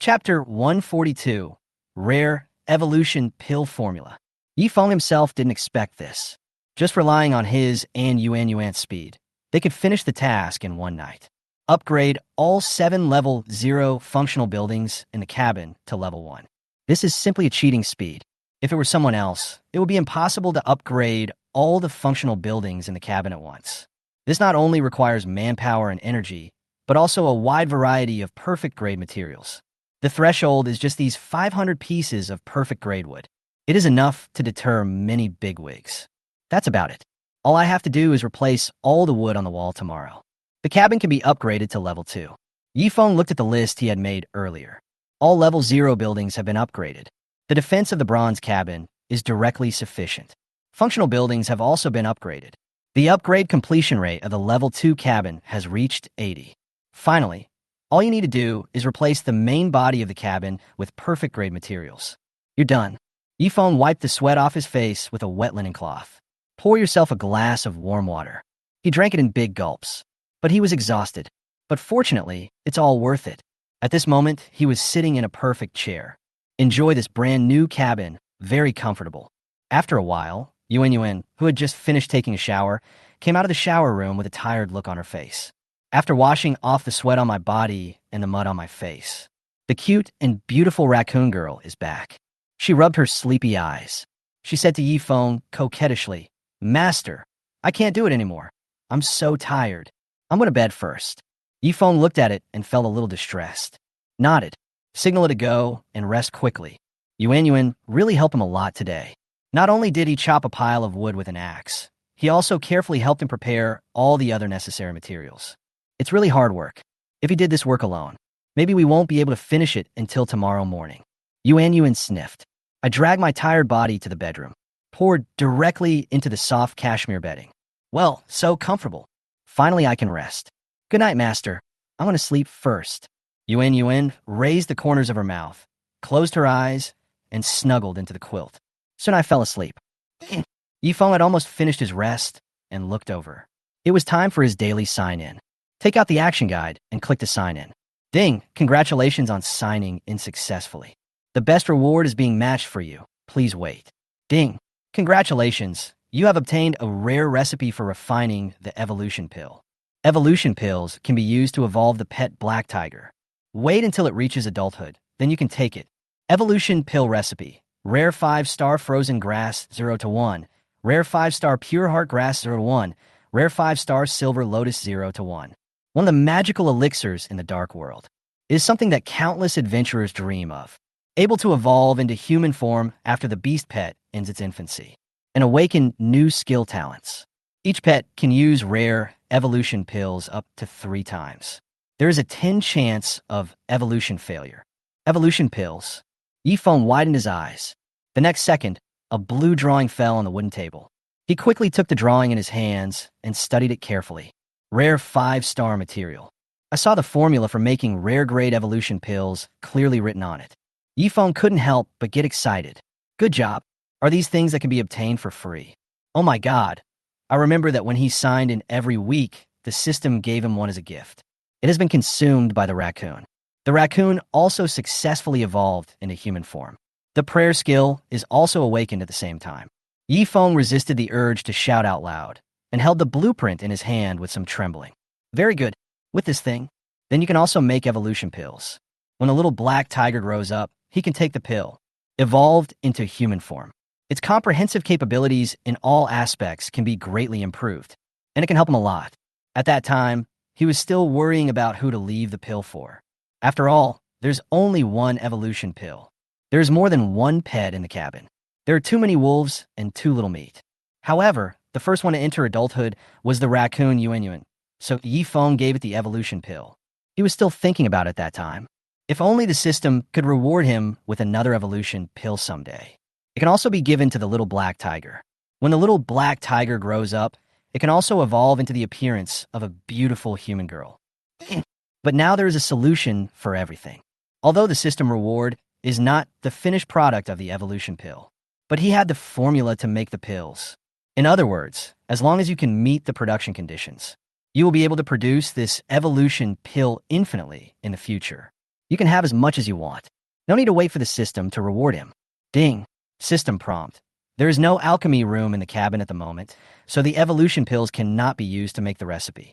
Speaker 1: Chapter 142, Rare Evolution Pill Formula. Yifeng himself didn't expect this. Just relying on his and Yuanyuan's speed, they could finish the task in one night. Upgrade all 7 level 0 functional buildings in the cabin to level 1. This is simply a cheating speed. If it were someone else, it would be impossible to upgrade all the functional buildings in the cabin at once. This not only requires manpower and energy, but also a wide variety of perfect grade materials. The threshold is just these 500 pieces of perfect grade wood. It is enough to deter many bigwigs. That's about it. All I have to do is replace all the wood on the wall tomorrow. The cabin can be upgraded to level 2. Yifeng looked at the list he had made earlier. All level 0 buildings have been upgraded. The defense of the bronze cabin is directly sufficient. Functional buildings have also been upgraded. The upgrade completion rate of the level 2 cabin has reached 80. Finally, all you need to do is replace the main body of the cabin with perfect grade materials. You're done. Yifeng wiped the sweat off his face with a wet linen cloth. Pour yourself a glass of warm water. He drank it in big gulps. But he was exhausted. But fortunately, it's all worth it. At this moment, he was sitting in a perfect chair. Enjoy this brand new cabin, very comfortable. After a while, Yuanyuan, who had just finished taking a shower, came out of the shower room with a tired look on her face. After washing off the sweat on my body and the mud on my face, the cute and beautiful raccoon girl is back. She rubbed her sleepy eyes. She said to Yifeng coquettishly, "Master, I can't do it anymore. I'm so tired. I'm going to bed first." Yifeng looked at it and felt a little distressed. Nodded, signaled it to go, and rest quickly. Yuanyuan really helped him a lot today. Not only did he chop a pile of wood with an axe, he also carefully helped him prepare all the other necessary materials. It's really hard work. If he did this work alone, maybe we won't be able to finish it until tomorrow morning. Yuanyuan sniffed. I dragged my tired body to the bedroom, poured directly into the soft cashmere bedding. Well, so comfortable. Finally, I can rest. Good night, master. I'm going to sleep first. Yuanyuan raised the corners of her mouth, closed her eyes, and snuggled into the quilt. Soon I fell asleep. Yifeng had almost finished his rest and looked over. It was time for his daily sign-in. Take out the action guide and click to sign in. Ding! Congratulations on signing in successfully. The best reward is being matched for you. Please wait. Ding! Congratulations. You have obtained a rare recipe for refining the evolution pill. Evolution pills can be used to evolve the pet black tiger. Wait until it reaches adulthood, then you can take it. Evolution pill recipe. Rare 5-star frozen grass 0 to 1. Rare 5-star pure heart grass 0 to 1. Rare 5-star silver lotus 0 to 1. One of the magical elixirs in the dark world. It is something that countless adventurers dream of. able to evolve into human form after the beast pet ends its infancy, and awaken new skill talents. Each pet can use rare evolution pills up to 3 times. There is a 10 chance of evolution failure. Evolution pills. Yifeng widened his eyes. The next second, a blue drawing fell on the wooden table. He quickly took the drawing in his hands and studied it carefully. Rare 5-star material. I saw the formula for making rare-grade evolution pills clearly written on it. Yifeng couldn't help but get excited. Good job. Are these things that can be obtained for free? Oh my god. I remember that when he signed in every week, the system gave him one as a gift. It has been consumed by the raccoon. The raccoon also successfully evolved into human form. The prayer skill is also awakened at the same time. Yifeng resisted the urge to shout out loud and held the blueprint in his hand with some trembling. Very good. With this thing, then you can also make evolution pills. When a little black tiger grows up, he can take the pill, evolved into human form. Its comprehensive capabilities in all aspects can be greatly improved, and it can help him a lot. At that time, he was still worrying about who to leave the pill for. After all, there's only one evolution pill. There's more than one pet in the cabin. There are too many wolves and too little meat. However, the first one to enter adulthood was the raccoon Yuan, so Yifeng gave it the evolution pill. He was still thinking about it at that time. If only the system could reward him with another evolution pill someday. It can also be given to the little black tiger. When the little black tiger grows up, it can also evolve into the appearance of a beautiful human girl. But now there is a solution for everything. Although the system reward is not the finished product of the evolution pill, but he had the formula to make the pills. In other words, as long as you can meet the production conditions, you will be able to produce this evolution pill infinitely in the future. You can have as much as you want. No need to wait for the system to reward him. Ding. System prompt. There is no alchemy room in the cabin at the moment, so the evolution pills cannot be used to make the recipe.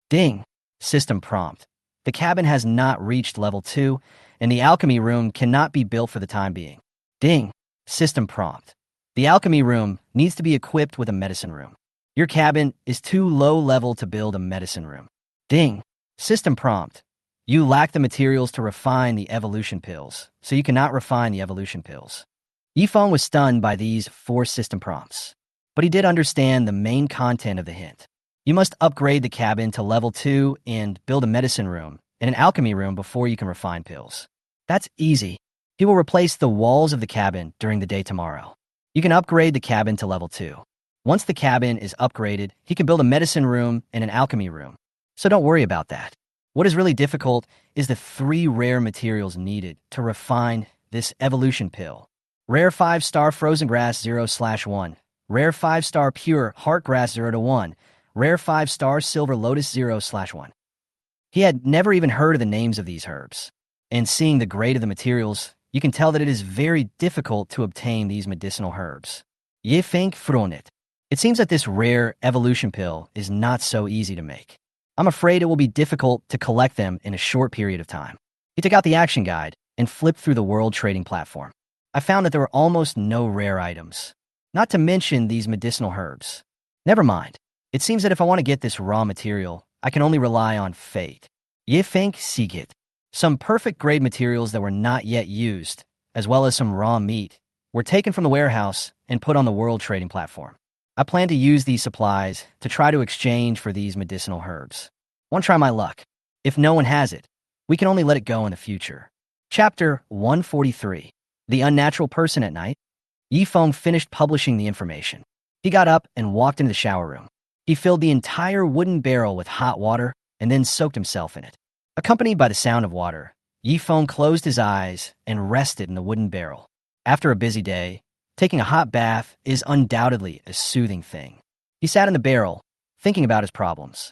Speaker 1: Ding. System prompt. The cabin has not reached level 2, and the alchemy room cannot be built for the time being. Ding. System prompt. The alchemy room needs to be equipped with a medicine room. Your cabin is too low level to build a medicine room. Ding. System prompt. You lack the materials to refine the evolution pills, so you cannot refine the evolution pills. Yifeng was stunned by these 4 system prompts, but he did understand the main content of the hint. You must upgrade the cabin to level 2 and build a medicine room and an alchemy room before you can refine pills. That's easy. He will replace the walls of the cabin during the day tomorrow. You can upgrade the cabin to level 2. Once the cabin is upgraded, he can build a medicine room and an alchemy room. So don't worry about that. What is really difficult is the 3 rare materials needed to refine this evolution pill. Rare 5-star frozen grass 0/1. Rare 5-star pure heart grass 0-1. Rare 5-star silver lotus 0/1. He had never even heard of the names of these herbs. And seeing the grade of the materials, you can tell that it is very difficult to obtain these medicinal herbs. Yifeng Fronit. It seems that this rare evolution pill is not so easy to make. I'm afraid it will be difficult to collect them in a short period of time. He took out the action guide and flipped through the world trading platform. I found that there were almost no rare items, not to mention these medicinal herbs. Never mind. It seems that if I want to get this raw material, I can only rely on fate. Yifeng Sigit. Some perfect grade materials that were not yet used, as well as some raw meat, were taken from the warehouse and put on the world trading platform. I plan to use these supplies to try to exchange for these medicinal herbs. Want to try my luck? If no one has it, we can only let it go in the future. Chapter 143. The Unnatural Person at Night. Yifeng finished publishing the information. He got up and walked into the shower room. He filled the entire wooden barrel with hot water and then soaked himself in it. Accompanied by the sound of water, Yifeng closed his eyes and rested in the wooden barrel. After a busy day, taking a hot bath is undoubtedly a soothing thing. He sat in the barrel, thinking about his problems.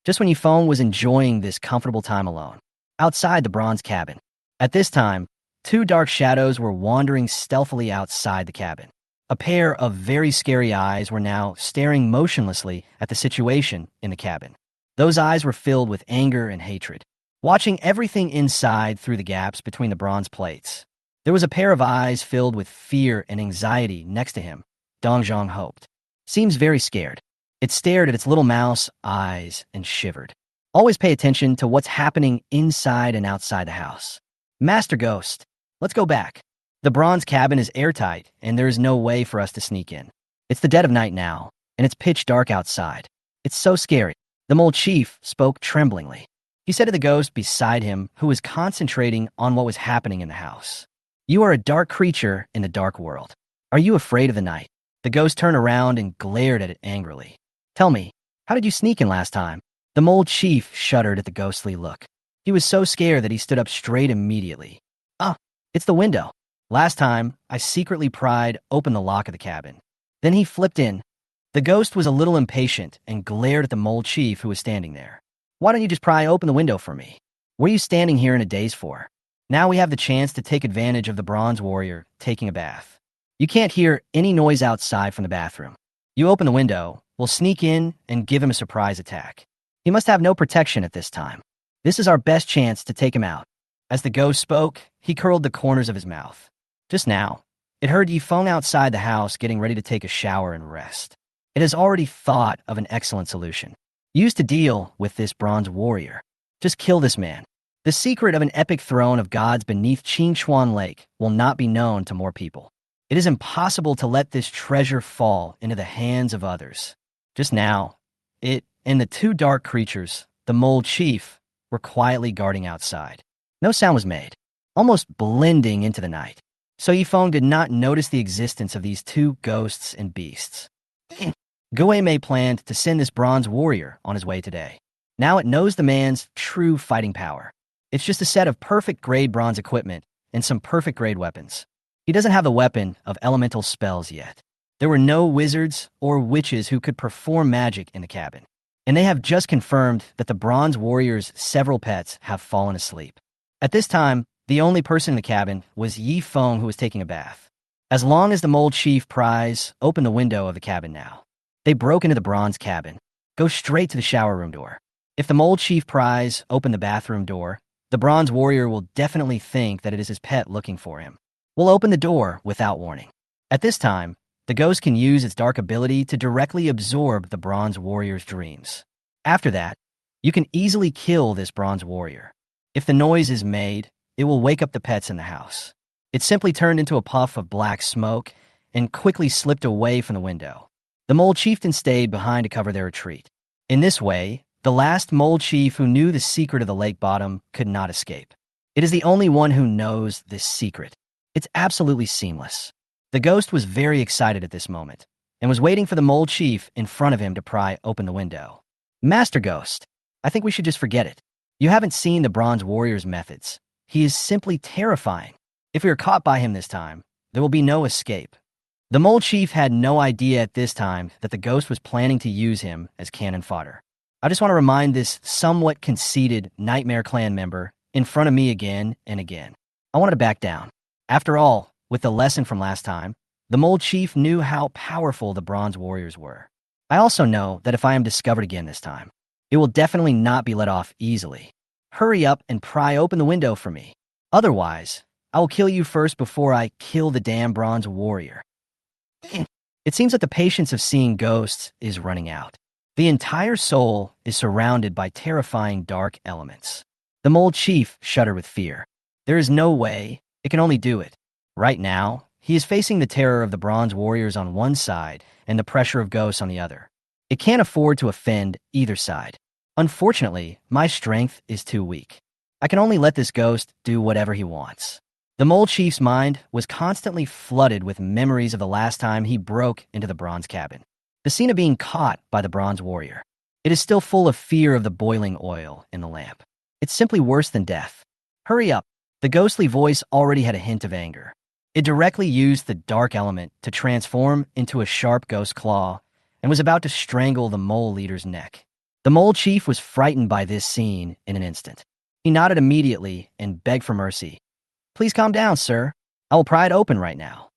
Speaker 1: Just when Yifeng was enjoying this comfortable time alone, outside the bronze cabin. At this time, 2 dark shadows were wandering stealthily outside the cabin. A pair of very scary eyes were now staring motionlessly at the situation in the cabin. Those eyes were filled with anger and hatred, watching everything inside through the gaps between the bronze plates. There was a pair of eyes filled with fear and anxiety next to him. Dongzhong hoped. Seems very scared. It stared at its little mouse eyes and shivered. Always pay attention to what's happening inside and outside the house. Master Ghost. Let's go back. The bronze cabin is airtight, and there is no way for us to sneak in. It's the dead of night now, and it's pitch dark outside. It's so scary. The mole chief spoke tremblingly. He said to the ghost beside him, who was concentrating on what was happening in the house, "You are a dark creature in the dark world. Are you afraid of the night?" The ghost turned around and glared at it angrily. "Tell me, how did you sneak in last time?" The mole chief shuddered at the ghostly look. He was so scared that he stood up straight immediately. "Ah, it's the window. Last time, I secretly pried open the lock of the cabin. Then he flipped in." The ghost was a little impatient and glared at the mole chief who was standing there. "Why don't you just pry open the window for me? What are you standing here in a daze for? Now we have the chance to take advantage of the bronze warrior taking a bath. You can't hear any noise outside from the bathroom. You open the window, we'll sneak in and give him a surprise attack. He must have no protection at this time. This is our best chance to take him out." As the ghost spoke, he curled the corners of his mouth. Just now, it heard Yifeng outside the house getting ready to take a shower and rest. It has already thought of an excellent solution. Used to deal with this bronze warrior. Just kill this man. The secret of an epic throne of gods beneath Qingchuan Lake will not be known to more people. It is impossible to let this treasure fall into the hands of others. Just now, it and the two dark creatures, the mole chief, were quietly guarding outside. No sound was made, almost blending into the night. So Yifeng did not notice the existence of these two ghosts and beasts. Guemei planned to send this bronze warrior on his way today. Now it knows the man's true fighting power. It's just a set of perfect-grade bronze equipment and some perfect-grade weapons. He doesn't have the weapon of elemental spells yet. There were no wizards or witches who could perform magic in the cabin. And they have just confirmed that the bronze warrior's several pets have fallen asleep. At this time, the only person in the cabin was Yifeng, who was taking a bath. As long as the mole chief pries open the window of the cabin now, they broke into the bronze cabin. Go straight to the shower room door. If the mole chief pries open the bathroom door, the bronze warrior will definitely think that it is his pet looking for him. We'll open the door without warning. At this time, the ghost can use its dark ability to directly absorb the bronze warrior's dreams. After that, you can easily kill this bronze warrior. If the noise is made, it will wake up the pets in the house. It simply turned into a puff of black smoke and quickly slipped away from the window. The mole chieftain stayed behind to cover their retreat. In this way, the last mole chief who knew the secret of the lake bottom could not escape. It is the only one who knows this secret. It's absolutely seamless. The ghost was very excited at this moment and was waiting for the mole chief in front of him to pry open the window. "Master Ghost, I think we should just forget it. You haven't seen the bronze warrior's methods. He is simply terrifying. If we are caught by him this time, there will be no escape." The mole chief had no idea at this time that the ghost was planning to use him as cannon fodder. "I just want to remind this somewhat conceited Nightmare Clan member in front of me again and again. I wanted to back down. After all, with the lesson from last time, the mole chief knew how powerful the bronze warriors were. I also know that if I am discovered again this time, it will definitely not be let off easily. Hurry up and pry open the window for me. Otherwise, I will kill you first before I kill the damn bronze warrior." It seems that the patience of seeing ghosts is running out. The entire soul is surrounded by terrifying dark elements. The mole chief shuddered with fear. There is no way, it can only do it. Right now, he is facing the terror of the bronze warriors on one side and the pressure of ghosts on the other. It can't afford to offend either side. Unfortunately, my strength is too weak. I can only let this ghost do whatever he wants. The mole chief's mind was constantly flooded with memories of the last time he broke into the bronze cabin. The scene of being caught by the bronze warrior. It is still full of fear of the boiling oil in the lamp. It's simply worse than death. "Hurry up." The ghostly voice already had a hint of anger. It directly used the dark element to transform into a sharp ghost claw and was about to strangle the mole leader's neck. The mole chief was frightened by this scene in an instant. He nodded immediately and begged for mercy. "Please calm down, sir. I will pry it open right now."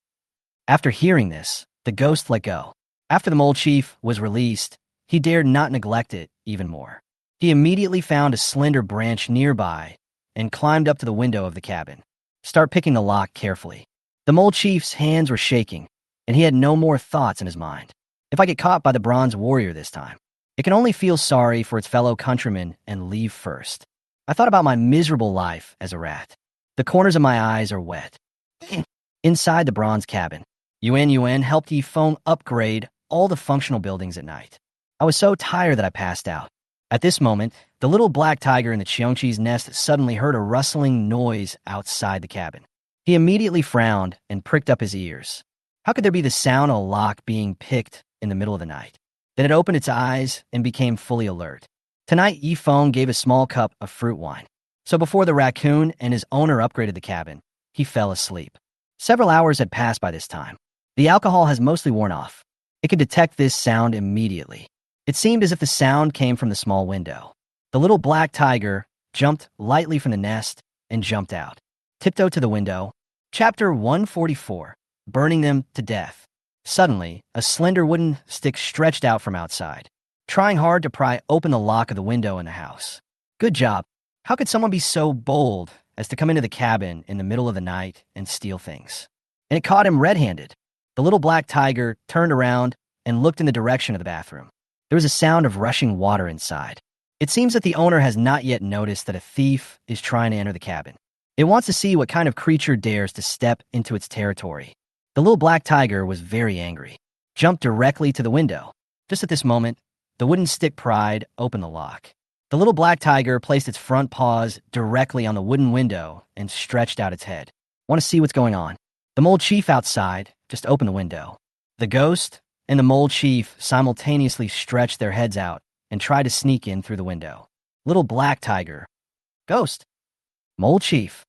Speaker 1: After hearing this, the ghost let go. After the mole chief was released, he dared not neglect it even more. He immediately found a slender branch nearby and climbed up to the window of the cabin. Start picking the lock carefully. The mole chief's hands were shaking, and he had no more thoughts in his mind. If I get caught by the bronze warrior this time, it can only feel sorry for its fellow countrymen and leave first. I thought about my miserable life as a rat. The corners of my eyes are wet. Inside the bronze cabin, Yuan helped Yi Feng upgrade all the functional buildings at night. I was so tired that I passed out. At this moment, the little black tiger in the Cheongchi's nest suddenly heard a rustling noise outside the cabin. He immediately frowned and pricked up his ears. How could there be the sound of a lock being picked in the middle of the night? Then it opened its eyes and became fully alert. Tonight, Yi Feng gave a small cup of fruit wine. So before the raccoon and his owner upgraded the cabin, he fell asleep. Several hours had passed by this time. The alcohol has mostly worn off. It could detect this sound immediately. It seemed as if the sound came from the small window. The little black tiger jumped lightly from the nest and jumped out. Tiptoed to the window. Chapter 144, Burning Them to Death. Suddenly, a slender wooden stick stretched out from outside, trying hard to pry open the lock of the window in the house. Good job. How could someone be so bold as to come into the cabin in the middle of the night and steal things? And it caught him red-handed. The little black tiger turned around and looked in the direction of the bathroom. There was a sound of rushing water inside. It seems that the owner has not yet noticed that a thief is trying to enter the cabin. It wants to see what kind of creature dares to step into its territory. The little black tiger was very angry, jumped directly to the window. Just at this moment, the wooden stick pried open the lock. The little black tiger placed its front paws directly on the wooden window and stretched out its head. Want to see what's going on? The mole chief outside just opened the window. The ghost and the mole chief simultaneously stretched their heads out and tried to sneak in through the window. Little black tiger. Ghost. Mole chief.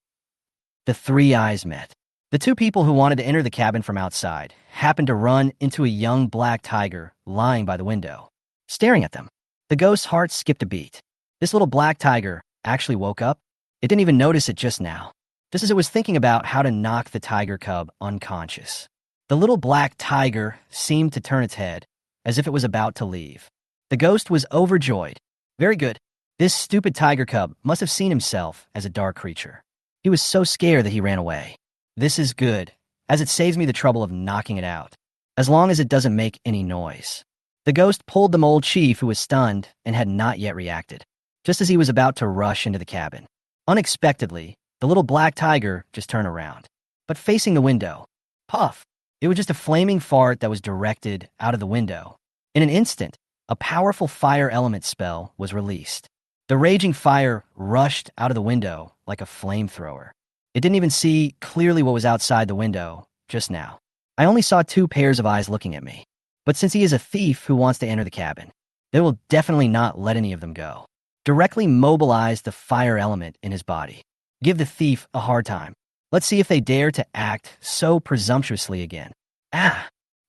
Speaker 1: The three eyes met. The two people who wanted to enter the cabin from outside happened to run into a young black tiger lying by the window, staring at them. The ghost's heart skipped a beat. This little black tiger actually woke up. It didn't even notice it just now, just as it was thinking about how to knock the tiger cub unconscious. The little black tiger seemed to turn its head, as if it was about to leave. The ghost was overjoyed. Very good. This stupid tiger cub must have seen himself as a dark creature. He was so scared that he ran away. This is good, as it saves me the trouble of knocking it out, as long as it doesn't make any noise. The ghost pulled the mole chief, who was stunned and had not yet reacted, just as he was about to rush into the cabin. Unexpectedly, the little black tiger just turned around, but facing the window. Puff! It was just a flaming fart that was directed out of the window. In an instant, a powerful fire element spell was released. The raging fire rushed out of the window like a flamethrower. It didn't even see clearly what was outside the window just now. I only saw two pairs of eyes looking at me. But since he is a thief who wants to enter the cabin, they will definitely not let any of them go. Directly mobilize the fire element in his body. Give the thief a hard time. Let's see if they dare to act so presumptuously again.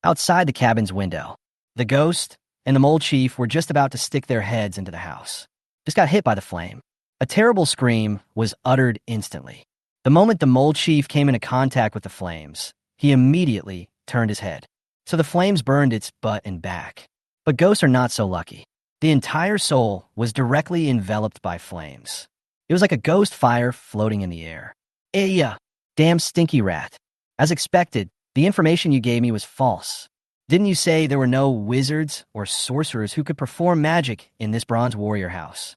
Speaker 1: Outside the cabin's window, the ghost and the mole chief were just about to stick their heads into the house. Just got hit by the flame. A terrible scream was uttered instantly. The moment the mole chief came into contact with the flames, he immediately turned his head. So the flames burned its butt and back. But ghosts are not so lucky. The entire soul was directly enveloped by flames. It was like a ghost fire floating in the air. Yeah, damn stinky rat. As expected, the information you gave me was false. Didn't you say there were no wizards or sorcerers who could perform magic in this bronze warrior house?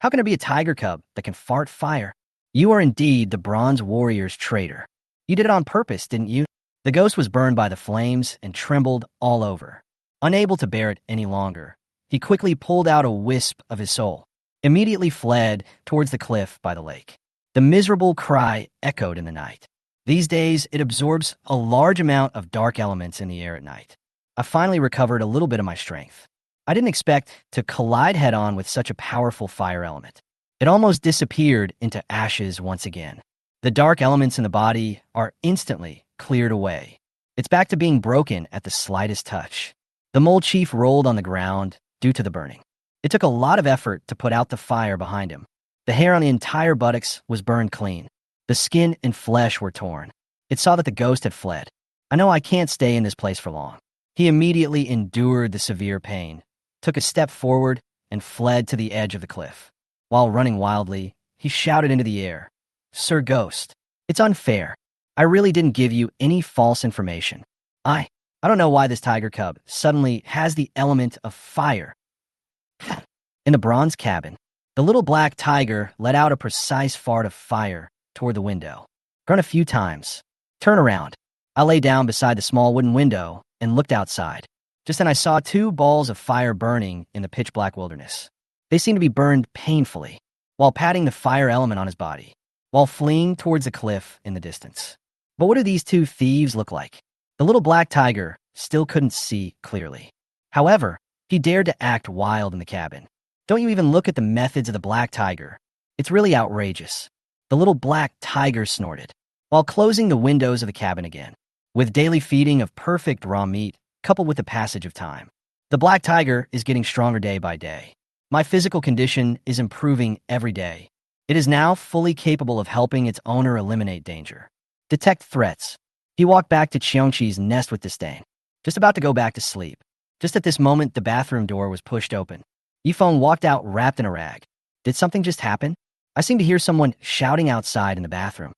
Speaker 1: How can there be a tiger cub that can fart fire? You are indeed the bronze warrior's traitor. You did it on purpose, didn't you? The ghost was burned by the flames and trembled all over. Unable to bear it any longer, he quickly pulled out a wisp of his soul, immediately fled towards the cliff by the lake. The miserable cry echoed in the night. These days, it absorbs a large amount of dark elements in the air at night. I finally recovered a little bit of my strength. I didn't expect to collide head-on with such a powerful fire element. It almost disappeared into ashes once again. The dark elements in the body are instantly cleared away. It's back to being broken at the slightest touch. The mole chief rolled on the ground due to the burning. It took a lot of effort to put out the fire behind him. The hair on the entire buttocks was burned clean. The skin and flesh were torn. It saw that the ghost had fled. I know I can't stay in this place for long. He immediately endured the severe pain, took a step forward, and fled to the edge of the cliff. While running wildly, he shouted into the air, "Sir Ghost, it's unfair. I really didn't give you any false information. I don't know why this tiger cub suddenly has the element of fire." In the bronze cabin, the little black tiger let out a precise fart of fire toward the window. Grunt a few times. Turn around. I lay down beside the small wooden window and looked outside. Just then I saw two balls of fire burning in the pitch-black wilderness. They seemed to be burned painfully, while patting the fire element on his body, while fleeing towards a cliff in the distance. But what do these two thieves look like? The little black tiger still couldn't see clearly. However, he dared to act wild in the cabin. Don't you even look at the methods of the black tiger. It's really outrageous. The little black tiger snorted, while closing the windows of the cabin again. With daily feeding of perfect raw meat, coupled with the passage of time, the black tiger is getting stronger day by day. My physical condition is improving every day. It is now fully capable of helping its owner eliminate danger. Detect threats. He walked back to Cheongchi's nest with disdain, just about to go back to sleep. Just at this moment, the bathroom door was pushed open. Yifeng walked out wrapped in a rag. Did something just happen? I seemed to hear someone shouting outside in the bathroom.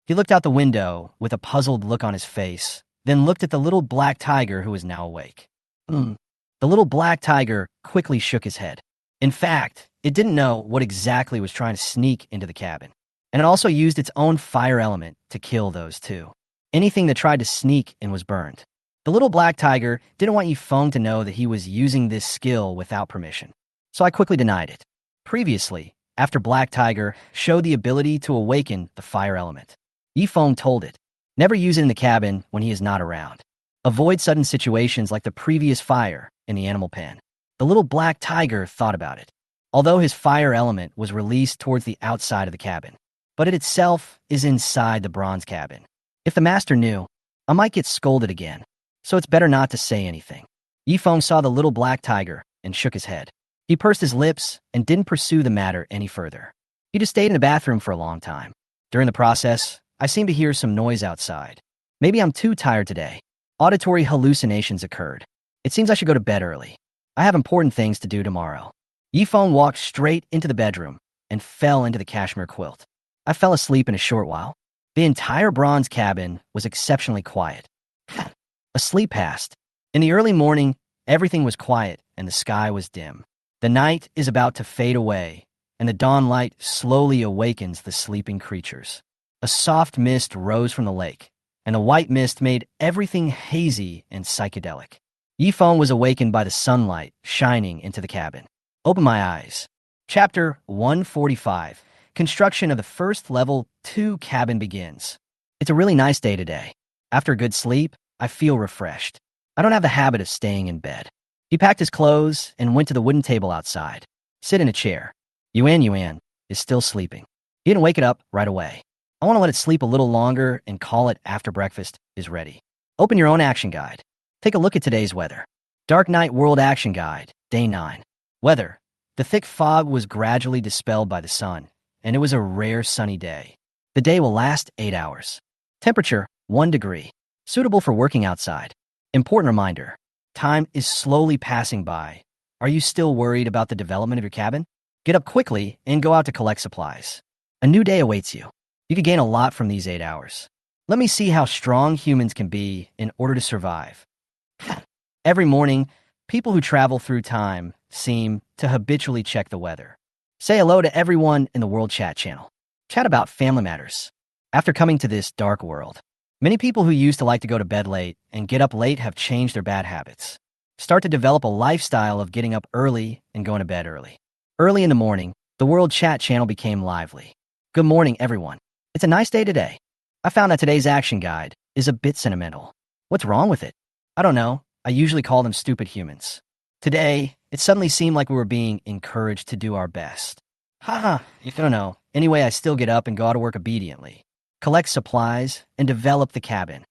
Speaker 1: He looked out the window with a puzzled look on his face, then looked at the little black tiger who was now awake. The little black tiger quickly shook his head. In fact, it didn't know what exactly was trying to sneak into the cabin, and it also used its own fire element to kill those two. Anything that tried to sneak in was burned. The little black tiger didn't want Yifeng to know that he was using this skill without permission, so I quickly denied it. Previously, after Black Tiger showed the ability to awaken the fire element, Yifeng told it, never use it in the cabin when he is not around. Avoid sudden situations like the previous fire in the animal pen. The little black tiger thought about it, although his fire element was released towards the outside of the cabin, but it itself is inside the bronze cabin. If the master knew, I might get scolded again, so it's better not to say anything. Yifeng saw the little black tiger and shook his head. He pursed his lips and didn't pursue the matter any further. He just stayed in the bathroom for a long time. During the process, I seemed to hear some noise outside. Maybe I'm too tired today. Auditory hallucinations occurred. It seems I should go to bed early. I have important things to do tomorrow. Yifeng walked straight into the bedroom and fell into the cashmere quilt. I fell asleep in a short while. The entire bronze cabin was exceptionally quiet. A sleep passed. In the early morning, everything was quiet and the sky was dim. The night is about to fade away, and the dawn light slowly awakens the sleeping creatures. A soft mist rose from the lake, and the white mist made everything hazy and psychedelic. Yifeng was awakened by the sunlight shining into the cabin. Open my eyes. Chapter 145. Construction of the first level 2 cabin begins. It's a really nice day today. After a good sleep, I feel refreshed. I don't have the habit of staying in bed. He packed his clothes and went to the wooden table outside. Sit in a chair. Yuan is still sleeping. He didn't wake it up right away. I want to let it sleep a little longer and call it after breakfast is ready. Open your own action guide. Take a look at today's weather. Dark Night World Action Guide, Day 9. Weather. The thick fog was gradually dispelled by the sun, and it was a rare sunny day. The day will last 8 hours. Temperature, 1 degree. Suitable for working outside. Important reminder. Time is slowly passing by. Are you still worried about the development of your cabin? Get up quickly and go out to collect supplies. A new day awaits you. You could gain a lot from these 8 hours. Let me see how strong humans can be in order to survive. Every morning, people who travel through time seem to habitually check the weather. Say hello to everyone in the World Chat channel. Chat about family matters. After coming to this dark world, many people who used to like to go to bed late and get up late have changed their bad habits. Start to develop a lifestyle of getting up early and going to bed early. Early in the morning, the World Chat channel became lively. Good morning, everyone. It's a nice day today. I found that today's action guide is a bit sentimental. What's wrong with it? I don't know. I usually call them stupid humans. Today, it suddenly seemed like we were being encouraged to do our best. Haha, if you don't know. Anyway, I still get up and go out to work obediently. Collect supplies, and develop the cabin.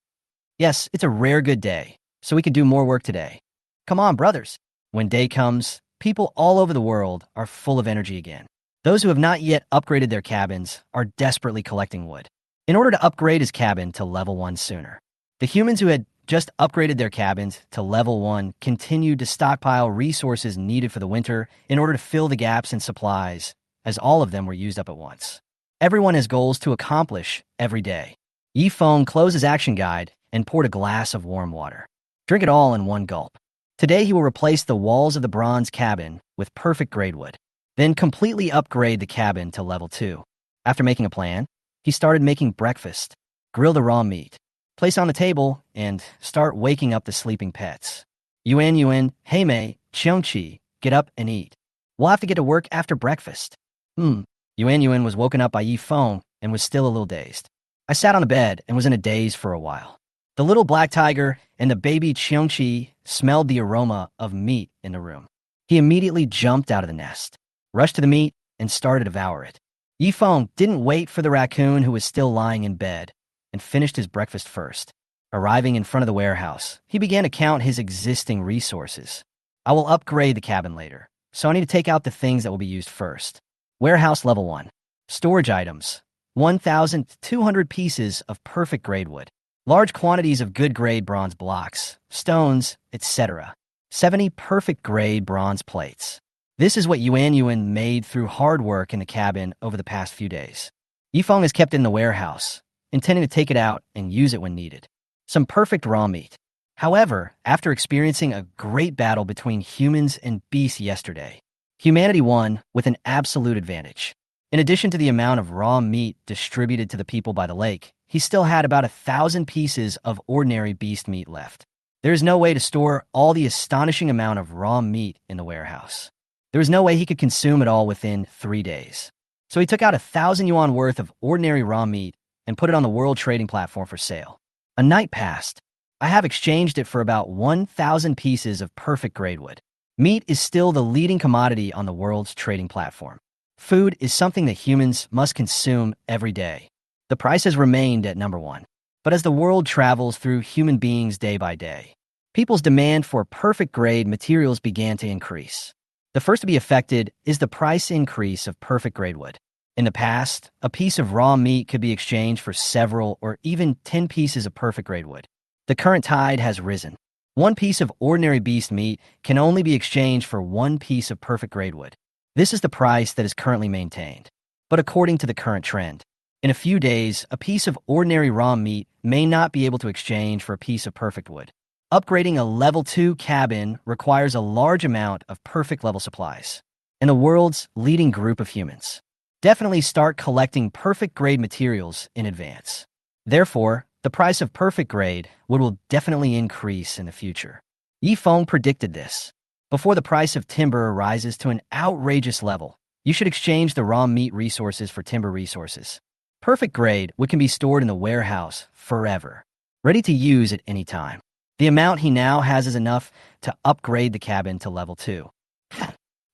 Speaker 1: Yes, it's a rare good day, so we can do more work today. Come on, brothers. When day comes, people all over the world are full of energy again. Those who have not yet upgraded their cabins are desperately collecting wood in order to upgrade his cabin to level 1 sooner. The humans who had just upgraded their cabins to level 1 continued to stockpile resources needed for the winter in order to fill the gaps in supplies, as all of them were used up at once. Everyone has goals to accomplish every day. Yifeng closed his action guide and poured a glass of warm water. Drink it all in one gulp. Today he will replace the walls of the bronze cabin with perfect grade wood, then completely upgrade the cabin to level 2. After making a plan, He started making breakfast, grill the raw meat, place on the table, and start waking up the sleeping pets. Yuan Yuan, hey Mei, Cheongqi, get up and eat. We'll have to get to work after breakfast. Yuan Yuan was woken up by Yi Feng and was still a little dazed. I sat on the bed and was in a daze for a while. The little black tiger and the baby Cheongqi smelled the aroma of meat in the room. He immediately jumped out of the nest, rushed to the meat, and started to devour it. Yi Feng didn't wait for the raccoon who was still lying in bed and finished his breakfast first. Arriving in front of the warehouse, he began to count his existing resources. I will upgrade the cabin later, so I need to take out the things that will be used first. Warehouse Level 1. Storage items. 1,200 pieces of perfect grade wood. Large quantities of good grade bronze blocks, stones, etc. 70 perfect grade bronze plates. This is what Yuan Yuan made through hard work in the cabin over the past few days. Yifeng is kept in the warehouse, intending to take it out and use it when needed. Some perfect raw meat. However, after experiencing a great battle between humans and beasts yesterday, humanity won with an absolute advantage. In addition to the amount of raw meat distributed to the people by the lake, he still had about 1,000 pieces of ordinary beast meat left. There is no way to store all the astonishing amount of raw meat in the warehouse. There was no way he could consume it all within 3 days. So he took out 1,000 yuan worth of ordinary raw meat and put it on the world trading platform for sale. A night passed. I have exchanged it for about 1,000 pieces of perfect grade wood. Meat is still the leading commodity on the world's trading platform. Food is something that humans must consume every day. The price has remained at number 1. But as the world travels through human beings day by day, people's demand for perfect grade materials began to increase. The first to be affected is the price increase of perfect grade wood. In the past, a piece of raw meat could be exchanged for several or even 10 pieces of perfect grade wood. The current tide has risen. One piece of ordinary beast meat can only be exchanged for one piece of perfect grade wood. This is the price that is currently maintained. But according to the current trend, in a few days, a piece of ordinary raw meat may not be able to exchange for a piece of perfect wood. Upgrading a level 2 cabin requires a large amount of perfect level supplies. And the world's leading group of humans definitely start collecting perfect grade materials in advance. Therefore, the price of perfect grade wood will definitely increase in the future. Yi Feng predicted this. Before the price of timber rises to an outrageous level, you should exchange the raw meat resources for timber resources. Perfect grade wood can be stored in the warehouse forever, ready to use at any time. The amount he now has is enough to upgrade the cabin to level 2.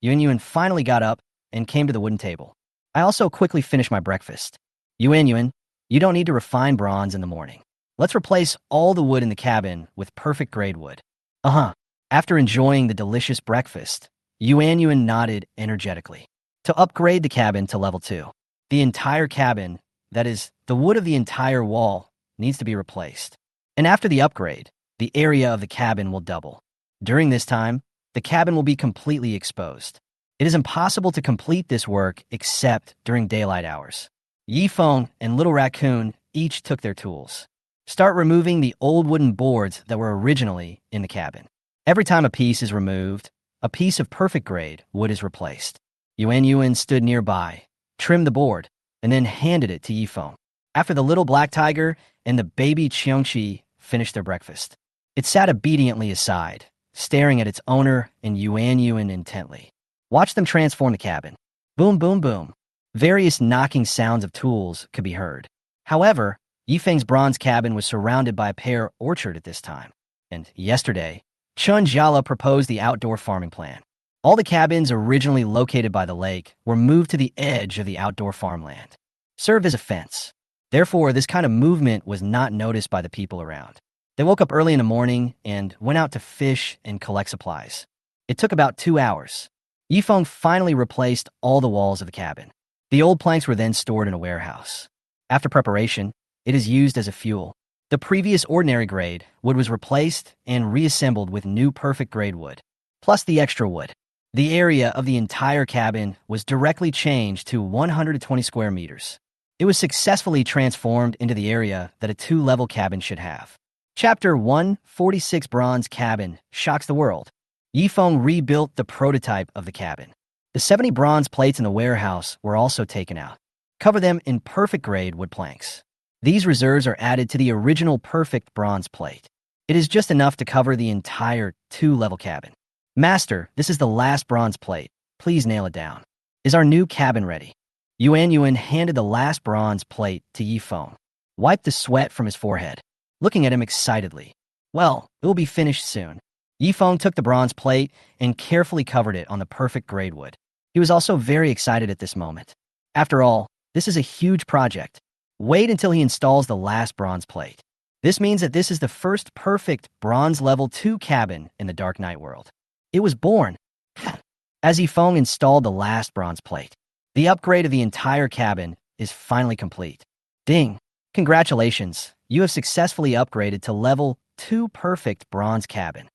Speaker 1: Yuan Yuan finally got up and came to the wooden table. I also quickly finished my breakfast. Yuan Yuan, you don't need to refine bronze in the morning. Let's replace all the wood in the cabin with perfect grade wood. After enjoying the delicious breakfast, Yuan Yuan nodded energetically. To upgrade the cabin to level 2, the entire cabin, that is, the wood of the entire wall, needs to be replaced. And after the upgrade, the area of the cabin will double. During this time, the cabin will be completely exposed. It is impossible to complete this work except during daylight hours. Yi Feng and Little Raccoon each took their tools. Start removing the old wooden boards that were originally in the cabin. Every time a piece is removed, a piece of perfect grade wood is replaced. Yuan Yuan stood nearby, trimmed the board, and then handed it to Yi Feng. After the little black tiger and the baby Cheongqi finished their breakfast, it sat obediently aside, staring at its owner and Yuan Yuan intently. Watch them transform the cabin. Boom, boom, boom. Various knocking sounds of tools could be heard. However, Yifeng's bronze cabin was surrounded by a pear orchard at this time. And yesterday, Chun Jiala proposed the outdoor farming plan. All the cabins originally located by the lake were moved to the edge of the outdoor farmland, served as a fence. Therefore, this kind of movement was not noticed by the people around. They woke up early in the morning and went out to fish and collect supplies. It took about 2 hours. Yifeng finally replaced all the walls of the cabin. The old planks were then stored in a warehouse. After preparation, it is used as a fuel. The previous ordinary grade wood was replaced and reassembled with new perfect grade wood, plus the extra wood. The area of the entire cabin was directly changed to 120 square meters. It was successfully transformed into the area that a 2-level cabin should have. Chapter 146 Bronze Cabin Shocks the World. Yifeng rebuilt the prototype of the cabin. The 70 bronze plates in the warehouse were also taken out. Cover them in perfect grade wood planks. These reserves are added to the original perfect bronze plate. It is just enough to cover the entire 2-level cabin. Master, this is the last bronze plate. Please nail it down. Is our new cabin ready? Yuan handed the last bronze plate to Yifeng, wiped the sweat from his forehead, looking at him excitedly. Well, it will be finished soon. Yifeng took the bronze plate and carefully covered it on the perfect grade wood. He was also very excited at this moment. After all, this is a huge project. Wait until he installs the last bronze plate. This means that this is the first perfect bronze level 2 cabin in the Dark Knight world. It was born. As Yifeng installed the last bronze plate, the upgrade of the entire cabin is finally complete. Ding! Congratulations, you have successfully upgraded to level 2 perfect bronze cabin.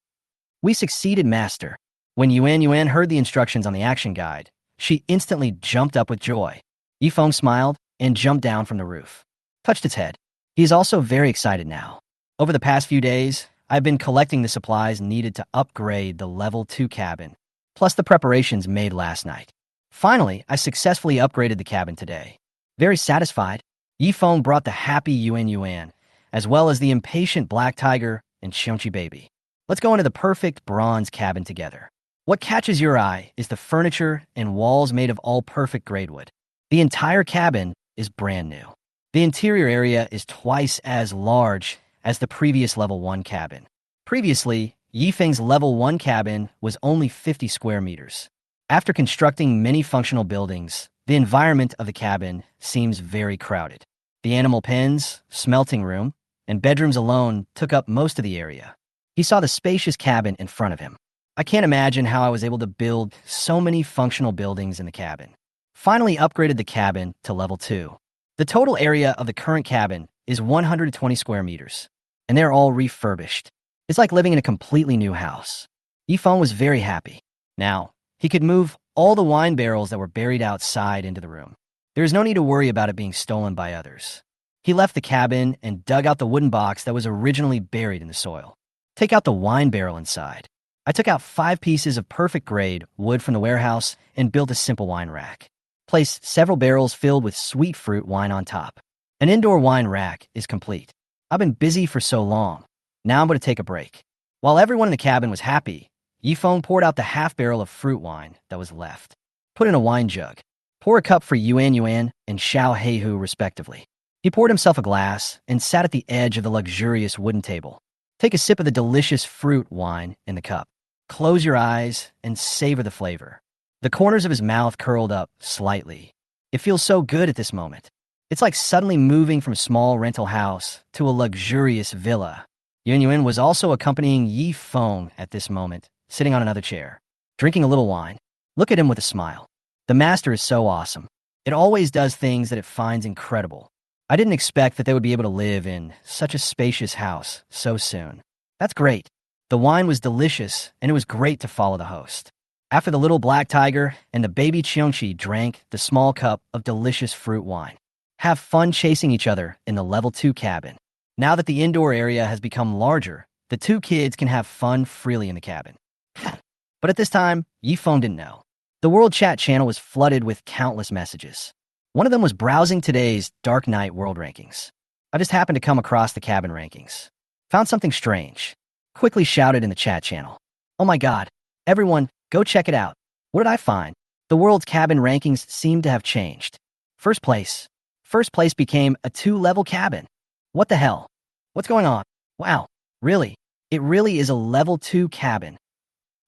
Speaker 1: We succeeded, Master. When Yuan heard the instructions on the action guide, she instantly jumped up with joy. Yifeng smiled and jumped down from the roof, touched its head. He is also very excited now. Over the past few days, I've been collecting the supplies needed to upgrade the level 2 cabin, plus the preparations made last night. Finally, I successfully upgraded the cabin today. Very satisfied, Yifeng brought the happy Yuan, as well as the impatient Black Tiger and Xiongqi baby. Let's go into the perfect bronze cabin together. What catches your eye is the furniture and walls made of all perfect grade wood. The entire cabin is brand new. The interior area is twice as large as the previous level 1 cabin. Previously, Yifeng's level 1 cabin was only 50 square meters. After constructing many functional buildings, the environment of the cabin seems very crowded. The animal pens, smelting room, and bedrooms alone took up most of the area. He saw the spacious cabin in front of him. I can't imagine how I was able to build so many functional buildings in the cabin. Finally upgraded the cabin to level 2. The total area of the current cabin is 120 square meters, and they're all refurbished. It's like living in a completely new house. Yifeng was very happy. Now, he could move all the wine barrels that were buried outside into the room. There is no need to worry about it being stolen by others. He left the cabin and dug out the wooden box that was originally buried in the soil. Take out the wine barrel inside. I took out 5 pieces of perfect grade wood from the warehouse and built a simple wine rack. Place several barrels filled with sweet fruit wine on top. An indoor wine rack is complete. I've been busy for so long. Now I'm going to take a break. While everyone in the cabin was happy, Yifeng poured out the half barrel of fruit wine that was left. Put in a wine jug. Pour a cup for Yuan and Xiao Heihu respectively. He poured himself a glass and sat at the edge of the luxurious wooden table. Take a sip of the delicious fruit wine in the cup. Close your eyes and savor the flavor. The corners of his mouth curled up slightly. It feels so good at this moment. It's like suddenly moving from a small rental house to a luxurious villa. Yuan was also accompanying Yifeng at this moment, sitting on another chair, drinking a little wine. Look at him with a smile. The master is so awesome. It always does things that it finds incredible. I didn't expect that they would be able to live in such a spacious house so soon. That's great. The wine was delicious, and it was great to follow the host. After the little Black Tiger and the baby Xiongqi drank the small cup of delicious fruit wine. Have fun chasing each other in the level 2 cabin. Now that the indoor area has become larger, the 2 kids can have fun freely in the cabin. But at this time, Yifeng didn't know. The World Chat channel was flooded with countless messages. One of them was browsing today's Dark Knight World Rankings. I just happened to come across the cabin rankings. Found something strange. Quickly shouted in the chat channel. Oh my god, everyone, go check it out. What did I find? The world's cabin rankings seemed to have changed. First place became a 2-level cabin. What the hell? What's going on? Wow, really? It really is a level 2 cabin.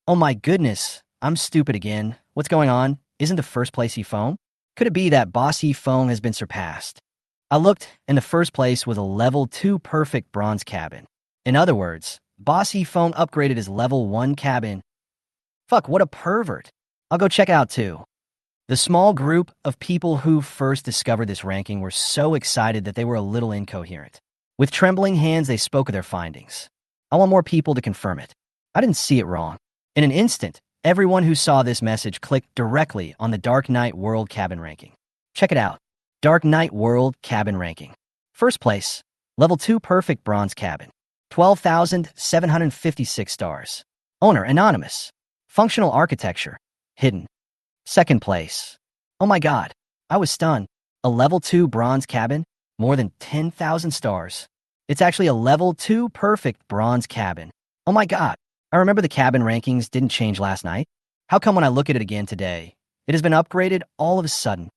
Speaker 1: Oh my goodness, I'm stupid again. What's going on? Isn't the first place Yifeng? Could it be that Boss Yifeng has been surpassed? I looked, and the first place was a level 2 perfect bronze cabin. In other words, Boss Yifeng upgraded his level 1 cabin. Fuck, what a pervert. I'll go check it out too. The small group of people who first discovered this ranking were so excited that they were a little incoherent. With trembling hands, they spoke of their findings. I want more people to confirm it. I didn't see it wrong. In an instant, everyone who saw this message clicked directly on the Dark Knight World Cabin Ranking. Check it out. Dark Knight World Cabin Ranking. First place, level 2 perfect bronze cabin. 12,756 stars. Owner, anonymous. Functional architecture, hidden. Second place. Oh my god, I was stunned. A level 2 bronze cabin? More than 10,000 stars. It's actually a level 2 perfect bronze cabin. Oh my god. I remember the cabin rankings didn't change last night. How come when I look at it again today, it has been upgraded all of a sudden?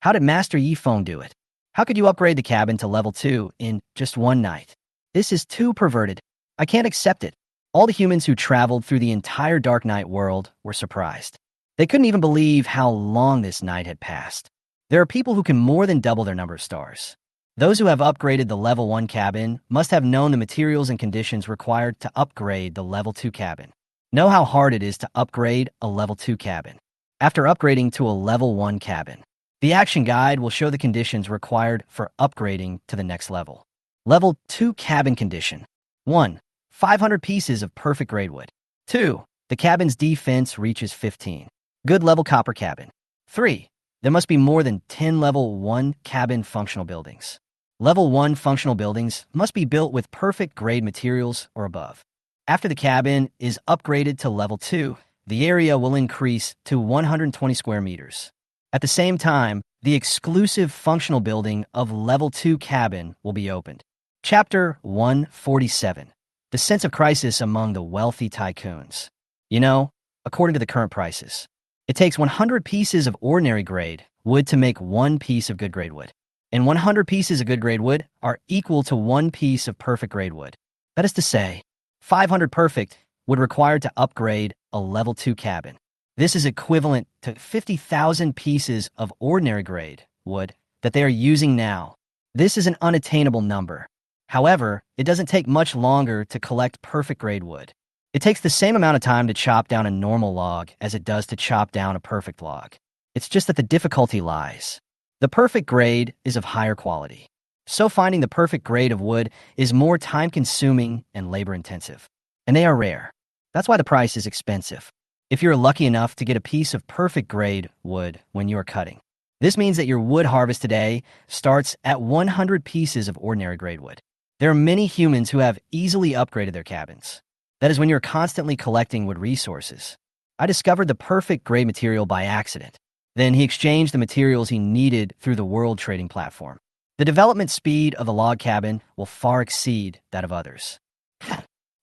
Speaker 1: How did Master Yi-Feng do it? How could you upgrade the cabin to level 2 in just one night? This is too perverted. I can't accept it. All the humans who traveled through the entire Dark Knight world were surprised. They couldn't even believe how long this night had passed. There are people who can more than double their number of stars. Those who have upgraded the level 1 cabin must have known the materials and conditions required to upgrade the level 2 cabin. Know how hard it is to upgrade a level 2 cabin. After upgrading to a level 1 cabin, the action guide will show the conditions required for upgrading to the next level. Level 2 cabin condition. 1. 500 pieces of perfect grade wood. 2. The cabin's defense reaches 15. Good level copper cabin. 3. There must be more than 10 level 1 cabin functional buildings. Level 1 functional buildings must be built with perfect grade materials or above. After the cabin is upgraded to level 2, the area will increase to 120 square meters. At the same time, the exclusive functional building of level 2 cabin will be opened. Chapter 147. The sense of crisis among the wealthy tycoons. You know, according to the current prices, it takes 100 pieces of ordinary grade wood to make 1 piece of good grade wood. And 100 pieces of good grade wood are equal to 1 piece of perfect grade wood. That is to say, 500 perfect would require to upgrade a level 2 cabin. This is equivalent to 50,000 pieces of ordinary grade wood that they are using now. This is an unattainable number. However, it doesn't take much longer to collect perfect grade wood. It takes the same amount of time to chop down a normal log as it does to chop down a perfect log. It's just that the difficulty lies. The perfect grade is of higher quality. So finding the perfect grade of wood is more time-consuming and labor-intensive. And they are rare. That's why the price is expensive. If you're lucky enough to get a piece of perfect grade wood when you are cutting, this means that your wood harvest today starts at 100 pieces of ordinary grade wood. There are many humans who have easily upgraded their cabins. That is when you're constantly collecting wood resources. I discovered the perfect grade material by accident. Then he exchanged the materials he needed through the world trading platform. The development speed of the log cabin will far exceed that of others.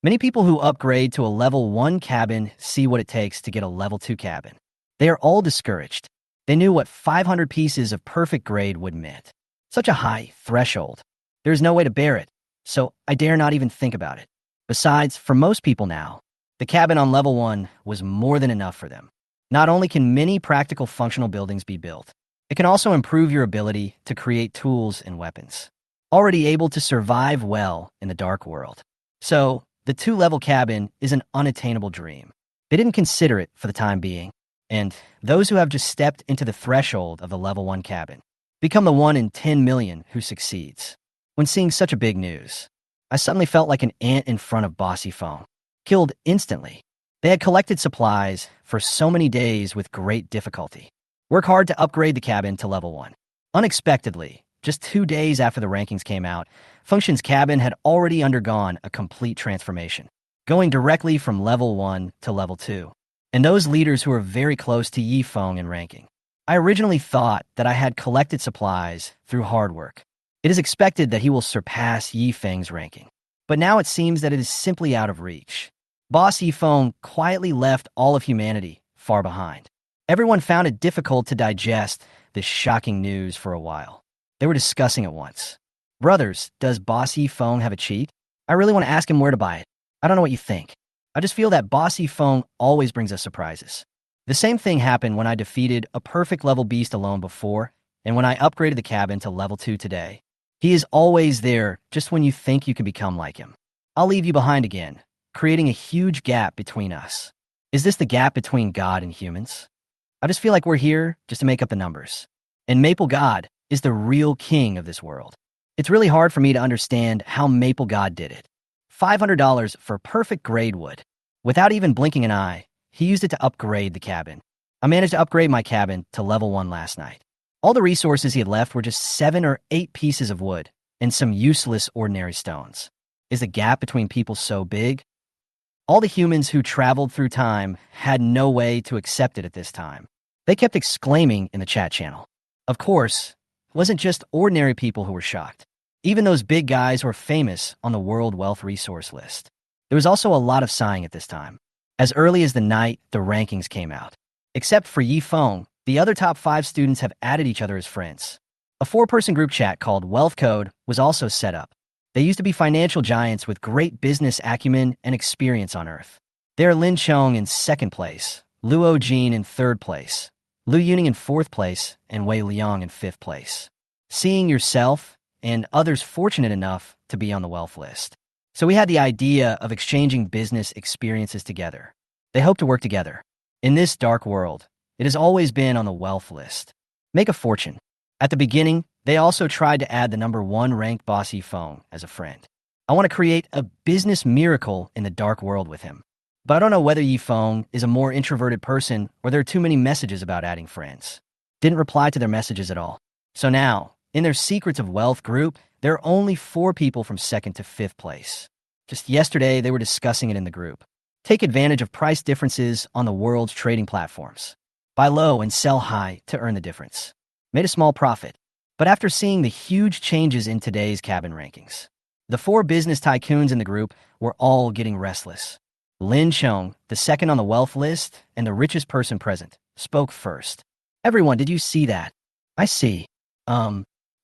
Speaker 1: Many people who upgrade to a level 1 cabin see what it takes to get a level 2 cabin. They are all discouraged. They knew what 500 pieces of perfect grade would meant. Such a high threshold. There is no way to bear it, so I dare not even think about it. Besides, for most people now, the cabin on level 1 was more than enough for them. Not only can many practical functional buildings be built, it can also improve your ability to create tools and weapons. Already able to survive well in the dark world. So, the 2-level cabin is an unattainable dream. They didn't consider it for the time being. And those who have just stepped into the threshold of the level 1 cabin become the 1 in 10 million who succeeds. When seeing such a big news, I suddenly felt like an ant in front of Bossy Phone. Killed instantly. They had collected supplies for so many days with great difficulty. Work hard to upgrade the cabin to level 1. Unexpectedly, just 2 days after the rankings came out, Function's cabin had already undergone a complete transformation, going directly from level 1 to level 2. And those leaders who were very close to Yi-Feng in ranking. I originally thought that I had collected supplies through hard work. It is expected that he will surpass Yi-Feng's ranking. But now it seems that it is simply out of reach. Boss Yi-Feng quietly left all of humanity far behind. Everyone found it difficult to digest this shocking news for a while. They were discussing it once. Brothers, does Boss Yi-Feng have a cheat? I really want to ask him where to buy it. I don't know what you think. I just feel that Boss Yi-Feng always brings us surprises. The same thing happened when I defeated a perfect level beast alone before, and when I upgraded the cabin to level 2 today. He is always there just when you think you can become like him. I'll leave you behind again, creating a huge gap between us. Is this the gap between God and humans? I just feel like we're here just to make up the numbers. And Maple God is the real king of this world. It's really hard for me to understand how Maple God did it. $500 for perfect grade wood. Without even blinking an eye, he used it to upgrade the cabin. I managed to upgrade my cabin to level 1 last night. All the resources he had left were just 7 or 8 pieces of wood and some useless ordinary stones. Is the gap between people so big? All the humans who traveled through time had no way to accept it at this time. They kept exclaiming in the chat channel. Of course, wasn't just ordinary people who were shocked. Even those big guys who are famous on the World Wealth Resource list. There was also a lot of sighing at this time. As early as the night, the rankings came out. Except for Yi Feng, the other top 5 students have added each other as friends. A 4-person group chat called Wealth Code was also set up. They used to be financial giants with great business acumen and experience on Earth. They are Lin Chong in 2nd place, Luo Jin in 3rd place, Lu Yuning in 4th place, and Wei Liang in 5th place. Seeing yourself and others fortunate enough to be on the wealth list. So we had the idea of exchanging business experiences together. They hope to work together. In this dark world, it has always been on the wealth list. Make a fortune. At the beginning, they also tried to add the number 1 ranked boss Yi Feng as a friend. I want to create a business miracle in the dark world with him. But I don't know whether Yi Feng is a more introverted person or there are too many messages about adding friends. Didn't reply to their messages at all. So now, in their Secrets of Wealth group, there are only 4 people from 2nd to 5th place. Just yesterday, they were discussing it in the group. Take advantage of price differences on the world's trading platforms. Buy low and sell high to earn the difference. Made a small profit. But after seeing the huge changes in today's cabin rankings, the 4 business tycoons in the group were all getting restless. Lin Chong, the 2nd on the wealth list and the richest person present, spoke first. Everyone, did you see that? I see.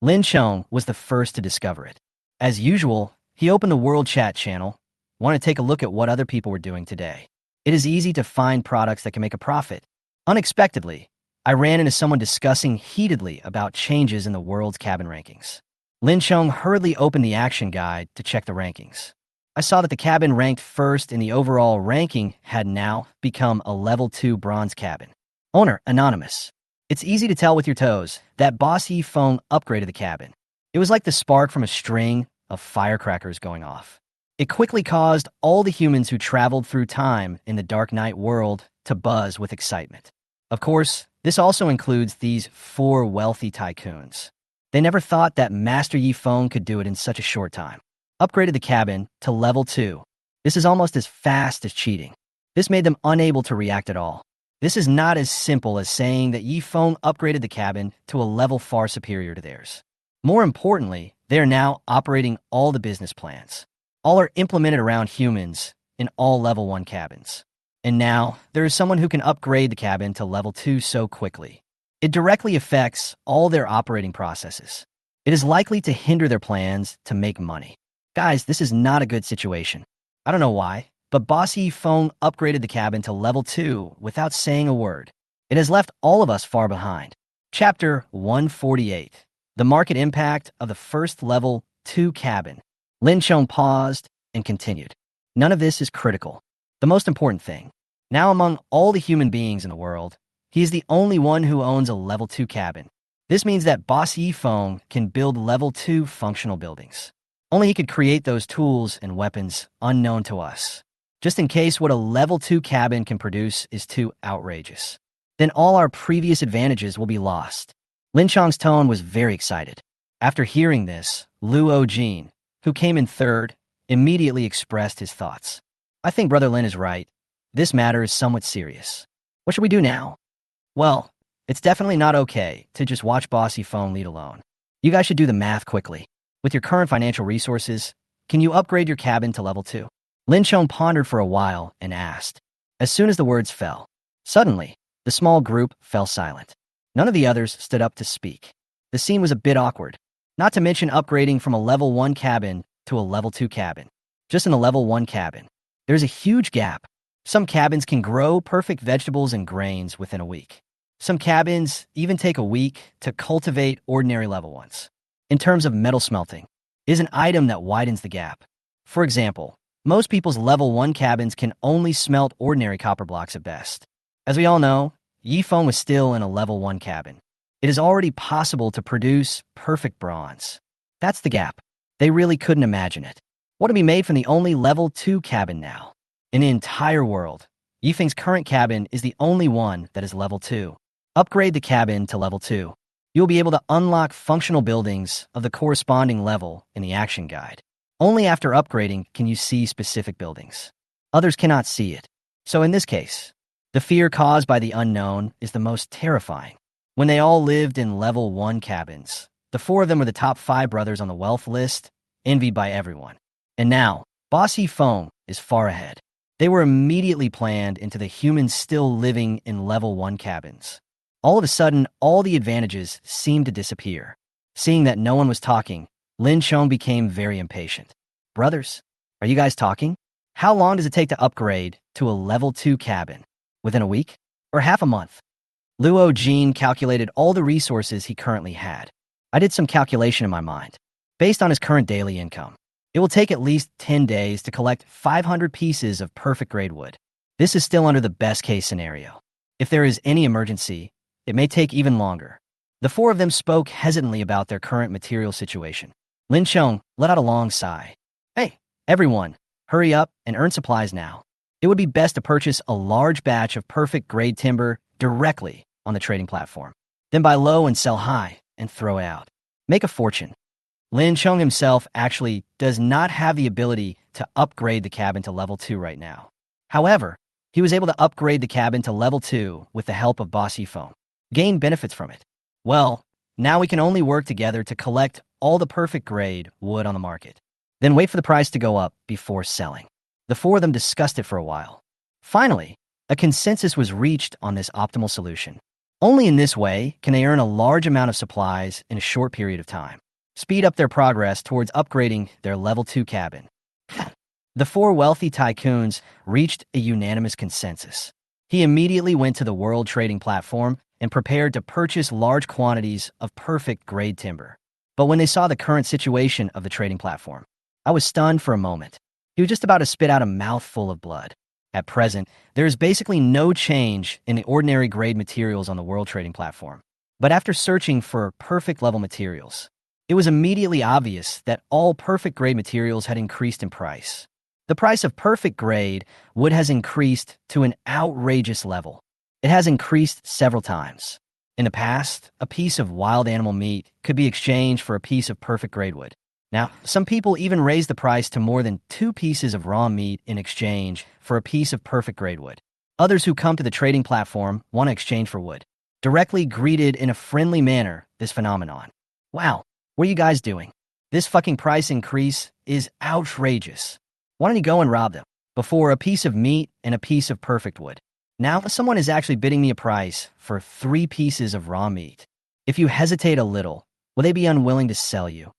Speaker 1: Lin Chong was the first to discover it. As usual, he opened the World Chat channel, wanted to take a look at what other people were doing today. It is easy to find products that can make a profit. Unexpectedly, I ran into someone discussing heatedly about changes in the world's cabin rankings. Lin Chong hurriedly opened the action guide to check the rankings. I saw that the cabin ranked first in the overall ranking had now become a level 2 bronze cabin. Owner, anonymous. It's easy to tell with your toes that boss Yi Feng upgraded the cabin. It was like the spark from a string of firecrackers going off. It quickly caused all the humans who traveled through time in the Dark Knight world to buzz with excitement. Of course, this also includes these 4 wealthy tycoons. They never thought that Master Yi Feng could do it in such a short time. Upgraded the cabin to level 2. This is almost as fast as cheating. This made them unable to react at all. This is not as simple as saying that Yi Feng upgraded the cabin to a level far superior to theirs. More importantly, they are now operating all the business plans. All are implemented around humans in all level 1 cabins. And now, there is someone who can upgrade the cabin to level 2 so quickly. It directly affects all their operating processes. It is likely to hinder their plans to make money. Guys, this is not a good situation. I don't know why, but boss Yi Feng upgraded the cabin to level 2 without saying a word. It has left all of us far behind. Chapter 148. The market impact of the first level 2 cabin. Lin Chong paused and continued. None of this is critical. The most important thing. Now among all the human beings in the world, he is the only one who owns a level 2 cabin. This means that boss Yi Feng can build level 2 functional buildings. Only he could create those tools and weapons unknown to us. Just in case what a level 2 cabin can produce is too outrageous. Then all our previous advantages will be lost. Lin Chong's tone was very excited. After hearing this, Luo Jin, who came in 3rd, immediately expressed his thoughts. I think Brother Lin is right. This matter is somewhat serious. What should we do now? Well, it's definitely not okay to just watch boss Yi Feng lead alone. You guys should do the math quickly. With your current financial resources, can you upgrade your cabin to level 2? Lin Chong pondered for a while and asked. As soon as the words fell, suddenly, the small group fell silent. None of the others stood up to speak. The scene was a bit awkward, not to mention upgrading from a level 1 cabin to a level 2 cabin. Just in the level 1 cabin, there's a huge gap. Some cabins can grow perfect vegetables and grains within a week. Some cabins even take a week to cultivate ordinary level ones. In terms of metal smelting, is an item that widens the gap. For example, most people's level 1 cabins can only smelt ordinary copper blocks at best. As we all know, Yi Feng was still in a level 1 cabin. It is already possible to produce perfect bronze. That's the gap. They really couldn't imagine it. What to be made from the only level 2 cabin now? In the entire world, Yi Feng's current cabin is the only one that is level 2. Upgrade the cabin to level 2. You'll be able to unlock functional buildings of the corresponding level in the action guide. Only after upgrading can you see specific buildings. Others cannot see it. So in this case, the fear caused by the unknown is the most terrifying. When they all lived in level 1 cabins, The four of them were the top 5 brothers on the wealth list, envied by everyone. And now, Bossy Foam is far ahead. They were immediately planned into the humans still living in level 1 cabins. All of a sudden, all the advantages seemed to disappear. Seeing that no one was talking, Lin Chong became very impatient. Brothers, are you guys talking? How long does it take to upgrade to a level 2 cabin? Within a week? Or half a month? Luo Jin calculated all the resources he currently had. I did some calculation in my mind. Based on his current daily income, it will take at least 10 days to collect 500 pieces of perfect grade wood. This is still under the best case scenario. If there is any emergency, it may take even longer. The four of them spoke hesitantly about their current material situation. Lin Chong let out a long sigh. Hey, everyone, hurry up and earn supplies now. It would be best to purchase a large batch of perfect grade timber directly on the trading platform. Then buy low and sell high and throw it out. Make a fortune. Lin Chong himself actually does not have the ability to upgrade the cabin to level 2 right now. However, he was able to upgrade the cabin to level 2 with the help of Bossy Foam. Gain benefits from it. Well, now we can only work together to collect all the perfect grade wood on the market. Then wait for the price to go up before selling. The four of them discussed it for a while. Finally, a consensus was reached on this optimal solution. Only in this way can they earn a large amount of supplies in a short period of time. Speed up their progress towards upgrading their level 2 cabin. The four wealthy tycoons reached a unanimous consensus. He immediately went to the world trading platform and prepared to purchase large quantities of perfect grade timber. But when they saw the current situation of the trading platform, I was stunned for a moment. He was just about to spit out a mouthful of blood. At present, there is basically no change in the ordinary grade materials on the world trading platform. But after searching for perfect level materials, it was immediately obvious that all perfect grade materials had increased in price. The price of perfect grade wood has increased to an outrageous level. It has increased several times. In the past, a piece of wild animal meat could be exchanged for a piece of perfect grade wood. Now, some people even raise the price to more than 2 pieces of raw meat in exchange for a piece of perfect grade wood. Others who come to the trading platform want to exchange for wood. Directly greeted in a friendly manner this phenomenon. Wow, what are you guys doing? This fucking price increase is outrageous. Why don't you go and rob them? Before, a piece of meat and a piece of perfect wood. Now, someone is actually bidding me a price for 3 pieces of raw meat. If you hesitate a little, will they be unwilling to sell you?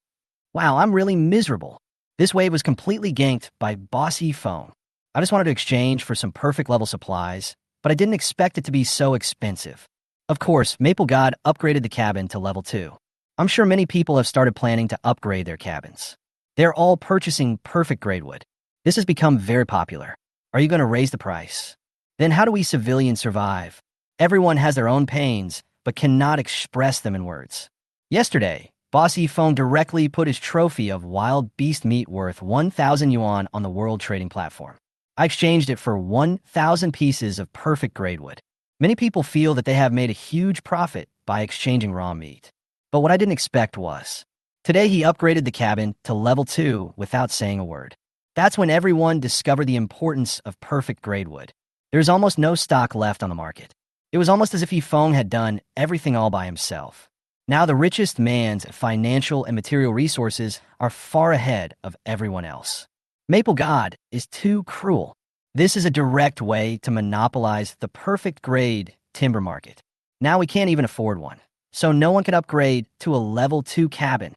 Speaker 1: Wow, I'm really miserable. This wave was completely ganked by Bossy Foam. I just wanted to exchange for some perfect level supplies, but I didn't expect it to be so expensive. Of course, Maple God upgraded the cabin to level 2. I'm sure many people have started planning to upgrade their cabins. They're all purchasing perfect grade wood. This has become very popular. Are you going to raise the price? Then how do we civilians survive? Everyone has their own pains, but cannot express them in words. Yesterday, Bossy Foam directly put his trophy of wild beast meat worth 1,000 yuan on the world trading platform. I exchanged it for 1,000 pieces of perfect grade wood. Many people feel that they have made a huge profit by exchanging raw meat. But what I didn't expect was, today he upgraded the cabin to level 2 without saying a word. That's when everyone discovered the importance of perfect grade wood. There's almost no stock left on the market. It was almost as if Yifeng had done everything all by himself. Now the richest man's financial and material resources are far ahead of everyone else. Maple God is too cruel. This is a direct way to monopolize the perfect grade timber market. Now we can't even afford one, so no one can upgrade to a level 2 cabin.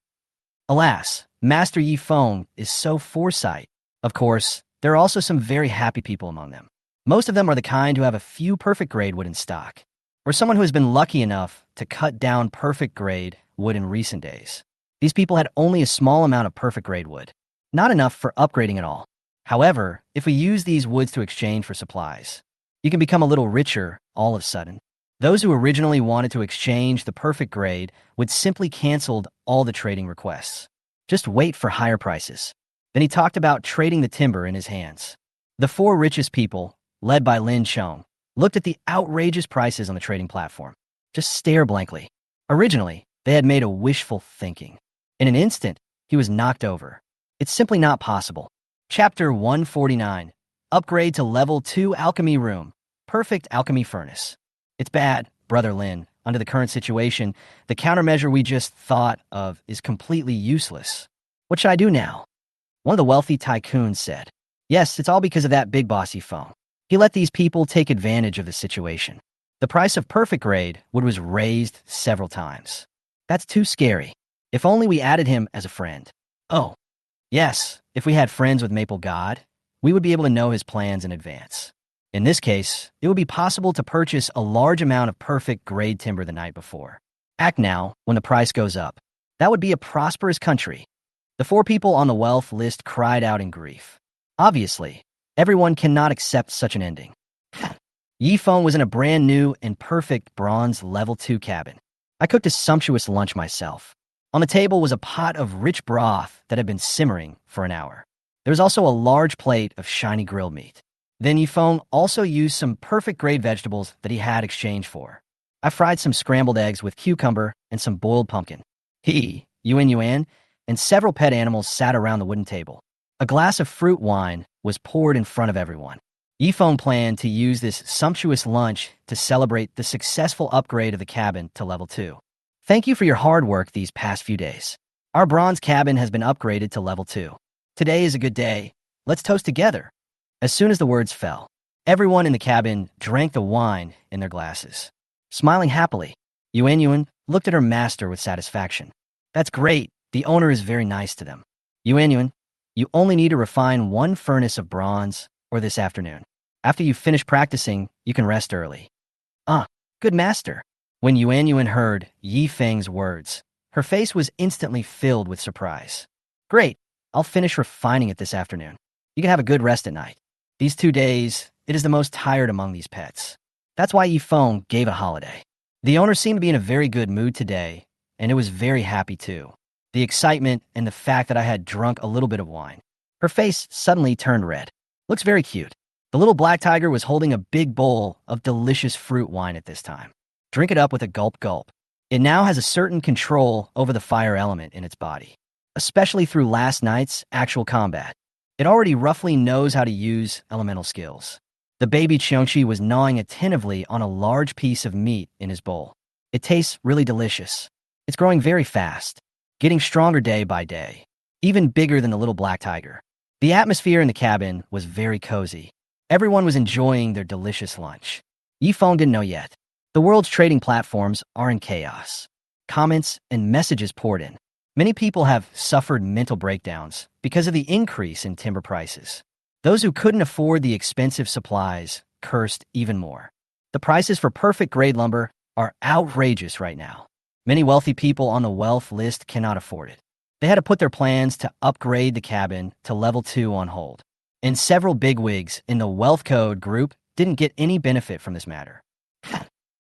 Speaker 1: Alas, Master Yifeng is so foresight. Of course, there are also some very happy people among them. Most of them are the kind who have a few perfect grade wood in stock, or someone who has been lucky enough to cut down perfect grade wood in recent days. These people had only a small amount of perfect grade wood, not enough for upgrading at all. However, if we use these woods to exchange for supplies, you can become a little richer all of a sudden. Those who originally wanted to exchange the perfect grade would simply cancel all the trading requests. Just wait for higher prices. Then he talked about trading the timber in his hands. The 4 richest people, led by Lin Chong, looked at the outrageous prices on the trading platform. Just stare blankly. Originally, they had made a wishful thinking. In an instant, he was knocked over. It's simply not possible. Chapter 149. Upgrade to level 2 alchemy room. Perfect alchemy furnace. It's bad, Brother Lin. under the current situation, the countermeasure we just thought of is completely useless. What should I do now? One of the wealthy tycoons said. Yes, it's all because of that big bossy phone. He let these people take advantage of the situation. The price of perfect grade wood was raised several times. That's too scary. If only we added him as a friend. Oh, yes, if we had friends with Maple God, we would be able to know his plans in advance. In this case, it would be possible to purchase a large amount of perfect grade timber the night before. Act now when the price goes up. That would be a prosperous country. The 4 people on the wealth list cried out in grief. Obviously, everyone cannot accept such an ending. Yi Feng was in a brand new and perfect bronze level 2 cabin. I cooked a sumptuous lunch myself. On the table was a pot of rich broth that had been simmering for an hour. There was also a large plate of shiny grilled meat. Then Yi Feng also used some perfect grade vegetables that he had exchanged for. I fried some scrambled eggs with cucumber and some boiled pumpkin. He, Yuan, and several pet animals sat around the wooden table. A glass of fruit wine was poured in front of everyone. Yi Feng planned to use this sumptuous lunch to celebrate the successful upgrade of the cabin to level 2. Thank you for your hard work these past few days. Our bronze cabin has been upgraded to level 2. Today is a good day. Let's toast together. As soon as the words fell, everyone in the cabin drank the wine in their glasses. Smiling happily, Yuan looked at her master with satisfaction. That's great. The owner is very nice to them. Yuan, you only need to refine 1 furnace of bronze or this afternoon. After you finish practicing, you can rest early. Good master. When Yuan heard Yi Feng's words, her face was instantly filled with surprise. Great. I'll finish refining it this afternoon. You can have a good rest at night. These 2 days, it is the most tired among these pets. That's why Yi Feng gave a holiday. The owner seemed to be in a very good mood today, and it was very happy too. The excitement and the fact that I had drunk a little bit of wine. Her face suddenly turned red. Looks very cute. The little black tiger was holding a big bowl of delicious fruit wine at this time. Drink it up with a gulp gulp. It now has a certain control over the fire element in its body, especially through last night's actual combat. It already roughly knows how to use elemental skills. The baby Qiongqi was gnawing attentively on a large piece of meat in his bowl. It tastes really delicious. It's growing very fast, getting stronger day by day, even bigger than the little black tiger. The atmosphere in the cabin was very cozy. Everyone was enjoying their delicious lunch. Yi Feng didn't know yet. The world's trading platforms are in chaos. Comments and messages poured in. Many people have suffered mental breakdowns because of the increase in timber prices. Those who couldn't afford the expensive supplies cursed even more. The prices for perfect grade lumber are outrageous right now. Many wealthy people on the wealth list cannot afford it. They had to put their plans to upgrade the cabin to level 2 on hold. And several bigwigs in the Wealth Code group didn't get any benefit from this matter.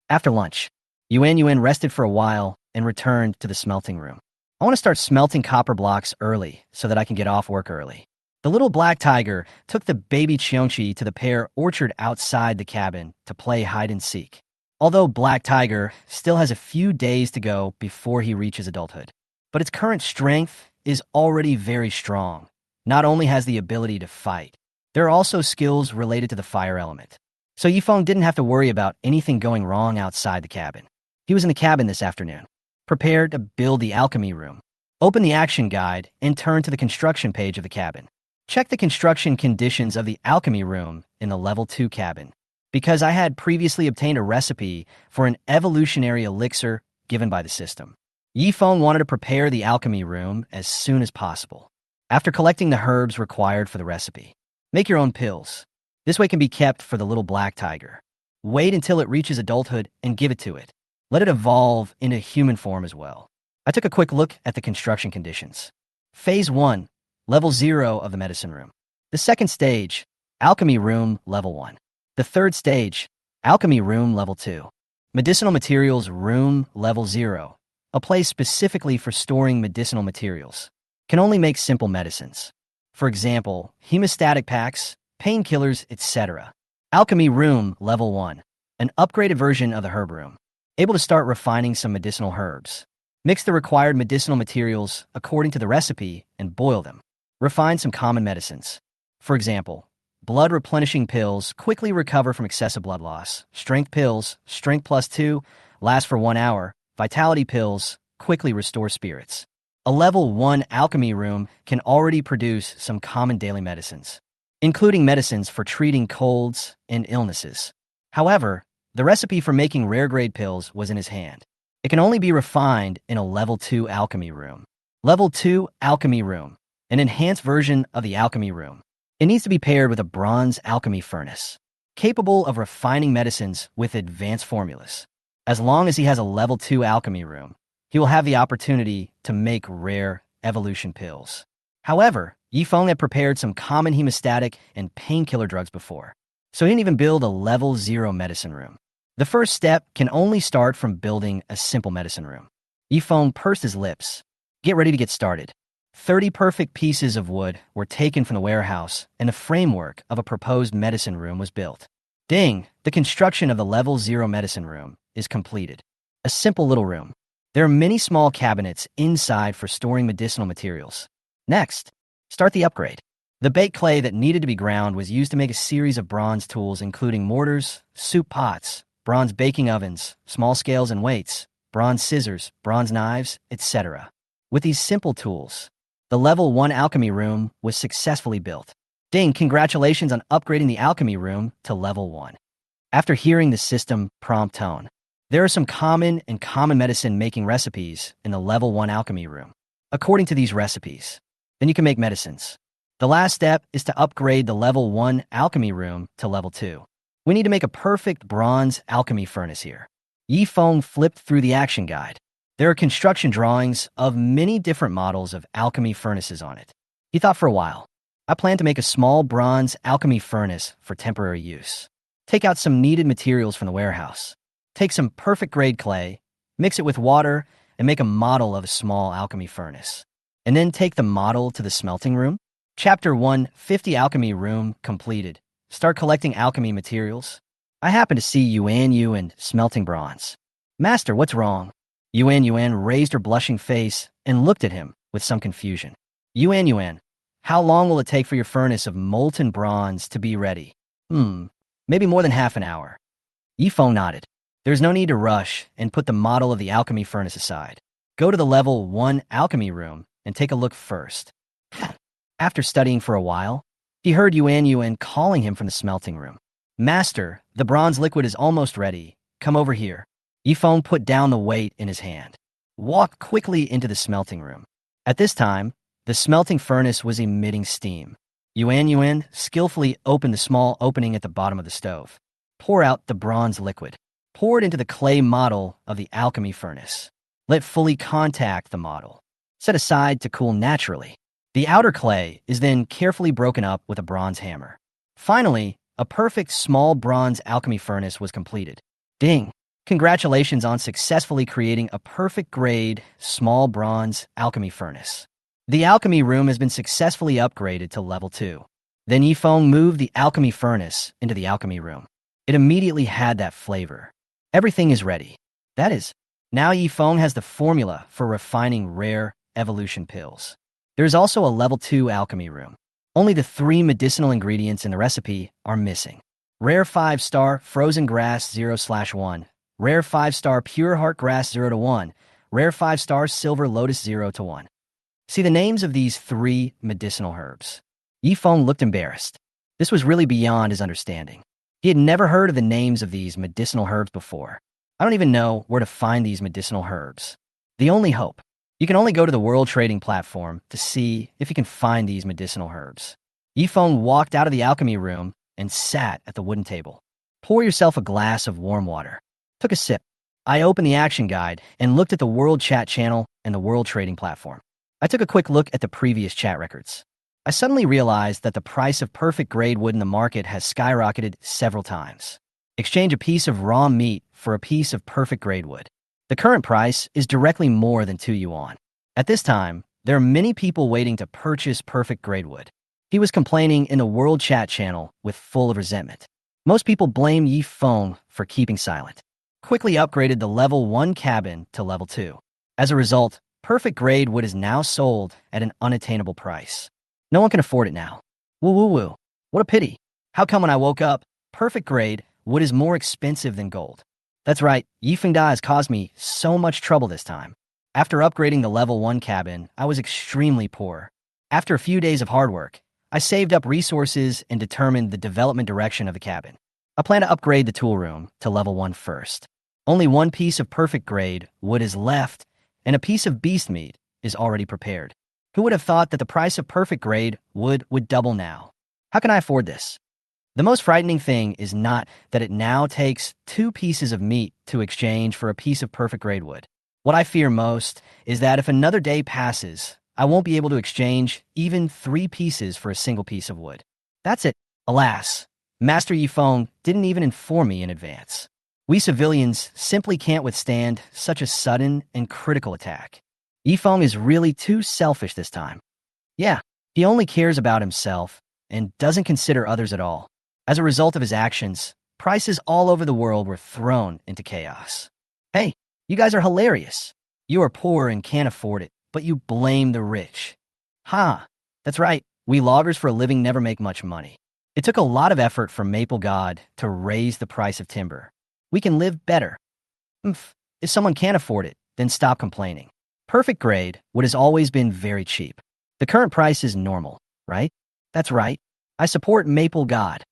Speaker 1: After lunch, Yuan rested for a while and returned to the smelting room. I want to start smelting copper blocks early so that I can get off work early. The little black tiger took the baby Qiongqi to the pear orchard outside the cabin to play hide and seek. Although Black Tiger still has a few days to go before he reaches adulthood, but its current strength is already very strong. Not only has the ability to fight, there are also skills related to the fire element. So Yi Feng didn't have to worry about anything going wrong outside the cabin. He was in the cabin this afternoon, prepared to build the alchemy room. Open the action guide and turn to the construction page of the cabin. Check the construction conditions of the alchemy room in the level 2 cabin. Because I had previously obtained a recipe for an evolutionary elixir given by the system. Yi Feng wanted to prepare the alchemy room as soon as possible. After collecting the herbs required for the recipe, make your own pills. This way can be kept for the little black tiger. Wait until it reaches adulthood and give it to it. Let it evolve into human form as well. I took a quick look at the construction conditions. Phase 1, level 0 of the medicine room. The second stage, alchemy room level 1. The third stage, alchemy room level 2. Medicinal materials room level 0. A place specifically for storing medicinal materials. Can only make simple medicines. For example, hemostatic packs, painkillers, etc. Alchemy room level 1. An upgraded version of the herb room. Able to start refining some medicinal herbs. Mix the required medicinal materials according to the recipe and boil them. Refine some common medicines. For example, blood replenishing pills quickly recover from excessive blood loss. Strength pills, strength +2, last for 1 hour. Vitality pills quickly restore spirits. A level 1 alchemy room can already produce some common daily medicines, including medicines for treating colds and illnesses. However, the recipe for making rare-grade pills was in his hand. It can only be refined in a level 2 alchemy room. Level 2 alchemy room, an enhanced version of the alchemy room. It needs to be paired with a bronze alchemy furnace, capable of refining medicines with advanced formulas. As long as he has a level 2 alchemy room, he will have the opportunity to make rare evolution pills. However, Yifeng had prepared some common hemostatic and painkiller drugs before, so he didn't even build a level 0 medicine room. The first step can only start from building a simple medicine room. Yifeng pursed his lips. Get ready to get started. 30 perfect pieces of wood were taken from the warehouse, and the framework of a proposed medicine room was built. Ding! The construction of the level 0 medicine room is completed. A simple little room. There are many small cabinets inside for storing medicinal materials. Next, start the upgrade. The baked clay that needed to be ground was used to make a series of bronze tools, including mortars, soup pots, bronze baking ovens, small scales and weights, bronze scissors, bronze knives, etc. With these simple tools, the level 1 alchemy room was successfully built. Ding! Congratulations on upgrading the alchemy room to level 1. After hearing the system prompt tone, there are some common medicine making recipes in the level 1 alchemy room. According to these recipes, then you can make medicines. The last step is to upgrade the level 1 alchemy room to level 2. We need to make a perfect bronze alchemy furnace here. Yifeng flipped through the action guide. There are construction drawings of many different models of alchemy furnaces on it. He thought for a while. I plan to make a small bronze alchemy furnace for temporary use. Take out some needed materials from the warehouse. Take some perfect grade clay, mix it with water, and make a model of a small alchemy furnace. And then take the model to the smelting room. Chapter 150 Alchemy Room completed. Start collecting alchemy materials. I happen to see Yuan smelting bronze. Master, what's wrong? Yuan raised her blushing face and looked at him with some confusion. Yuan, how long will it take for your furnace of molten bronze to be ready? Maybe more than half an hour. Yifeng nodded. There's no need to rush and put the model of the alchemy furnace aside. Go to the level 1 alchemy room and take a look first. After studying for a while, he heard Yuan calling him from the smelting room. Master, the bronze liquid is almost ready. Come over here. Yifeng put down the weight in his hand. Walk quickly into the smelting room. At this time, the smelting furnace was emitting steam. Yuan skillfully opened the small opening at the bottom of the stove. Pour out the bronze liquid. Pour it into the clay model of the alchemy furnace. Let fully contact the model. Set aside to cool naturally. The outer clay is then carefully broken up with a bronze hammer. Finally, a perfect small bronze alchemy furnace was completed. Ding! Congratulations on successfully creating a perfect grade small bronze alchemy furnace. The alchemy room has been successfully upgraded to level 2. Then Yifeng moved the alchemy furnace into the alchemy room. It immediately had that flavor. Everything is ready. That is, now Yifeng has the formula for refining rare evolution pills. There is also a level 2 alchemy room. Only the 3 medicinal ingredients in the recipe are missing. Rare 5-star frozen grass 0/1. Rare 5-star pure heart grass 0-1. Rare 5-star silver lotus 0-1. See the names of these 3 medicinal herbs. Yifeng looked embarrassed. This was really beyond his understanding. He had never heard of the names of these medicinal herbs before. I don't even know where to find these medicinal herbs. The only hope. You can only go to the World Trading Platform to see if you can find these medicinal herbs. Yifeng walked out of the alchemy room and sat at the wooden table. Pour yourself a glass of warm water. Took a sip. I opened the action guide and looked at the World Chat channel and the World Trading Platform. I took a quick look at the previous chat records. I suddenly realized that the price of perfect grade wood in the market has skyrocketed several times. Exchange a piece of raw meat for a piece of perfect grade wood. The current price is directly more than 2 yuan. At this time, there are many people waiting to purchase perfect grade wood. He was complaining in the World Chat channel with full of resentment. Most people blame Yifeng for keeping silent. Quickly upgraded the level 1 cabin to level 2. As a result, perfect grade wood is now sold at an unattainable price. No one can afford it now. Woo. What a pity. How come when I woke up, perfect grade wood is more expensive than gold? That's right, Yifeng Da has caused me so much trouble this time. After upgrading the level 1 cabin, I was extremely poor. After a few days of hard work, I saved up resources and determined the development direction of the cabin. I plan to upgrade the tool room to level 1 first. Only one piece of perfect grade wood is left, and a piece of beast meat is already prepared. Who would have thought that the price of perfect grade wood would double now? How can I afford this? The most frightening thing is not that it now takes 2 pieces of meat to exchange for a piece of perfect grade wood. What I fear most is that if another day passes, I won't be able to exchange even 3 pieces for a single piece of wood. That's it. Alas, Master Yifeng didn't even inform me in advance. We civilians simply can't withstand such a sudden and critical attack. Yifeng is really too selfish this time. Yeah, he only cares about himself and doesn't consider others at all. As a result of his actions, prices all over the world were thrown into chaos. Hey, you guys are hilarious. You are poor and can't afford it, but you blame the rich. That's right. We loggers for a living never make much money. It took a lot of effort from Maple God to raise the price of timber. We can live better. If someone can't afford it, then stop complaining. Perfect grade wood has always been very cheap. The current price is normal, right? That's right. I support Maple God.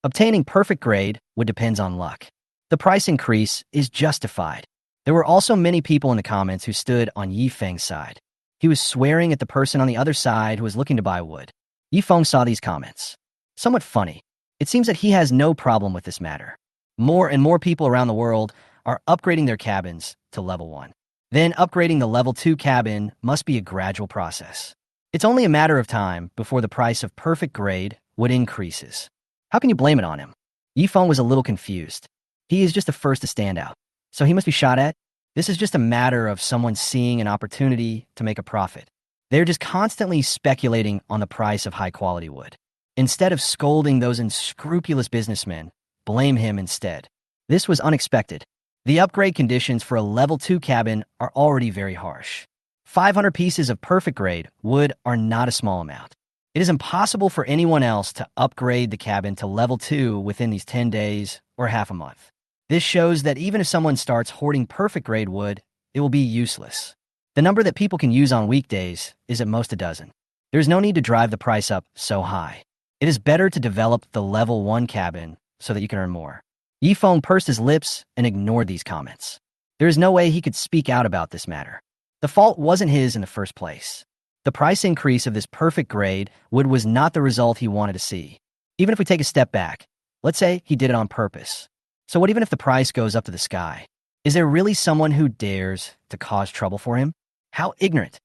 Speaker 1: Obtaining perfect grade wood depends on luck. The price increase is justified. There were also many people in the comments who stood on Yifeng's side. He was swearing at the person on the other side who was looking to buy wood. Yifeng saw these comments. Somewhat funny. It seems that he has no problem with this matter. More and more people around the world are upgrading their cabins to level 1. Then upgrading the level 2 cabin must be a gradual process. It's only a matter of time before the price of perfect grade wood increases. How can you blame it on him? Yifeng was a little confused. He is just the first to stand out, so he must be shot at? This is just a matter of someone seeing an opportunity to make a profit. They're just constantly speculating on the price of high-quality wood. Instead of scolding those unscrupulous businessmen, blame him instead. This was unexpected. The upgrade conditions for a level 2 cabin are already very harsh. 500 pieces of perfect grade wood are not a small amount. It is impossible for anyone else to upgrade the cabin to level 2 within these 10 days or half a month. This shows that even if someone starts hoarding perfect grade wood, it will be useless. The number that people can use on weekdays is at most a dozen. There's no need to drive the price up so high. It is better to develop the level 1 cabin so that you can earn more. Yifeng pursed his lips and ignored these comments. There is no way he could speak out about this matter. The fault wasn't his in the first place. The price increase of this perfect grade wood was not the result he wanted to see. Even if we take a step back, let's say he did it on purpose. So what even if the price goes up to the sky? Is there really someone who dares to cause trouble for him? How ignorant.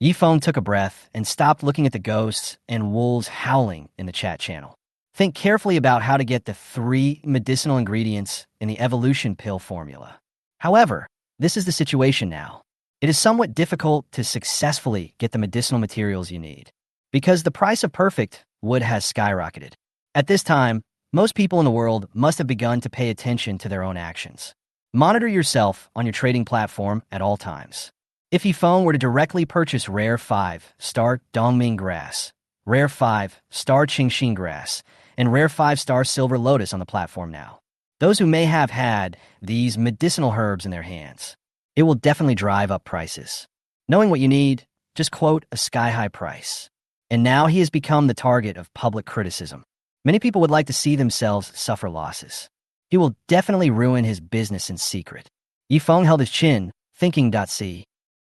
Speaker 1: Yifeng took a breath and stopped looking at the ghosts and wolves howling in the chat channel. Think carefully about how to get the 3 medicinal ingredients in the evolution pill formula. However, this is the situation now. It is somewhat difficult to successfully get the medicinal materials you need, because the price of perfect wood has skyrocketed. At this time, most people in the world must have begun to pay attention to their own actions. Monitor yourself on your trading platform at all times. If Yifeng were to directly purchase rare 5-star Dongming grass, rare 5-star Qingxin grass, and rare 5-star silver lotus on the platform now, those who may have had these medicinal herbs in their hands, it will definitely drive up prices. Knowing what you need, just quote a sky-high price. And now he has become the target of public criticism. Many people would like to see themselves suffer losses. He will definitely ruin his business in secret. Yifeng held his chin, thinking. See,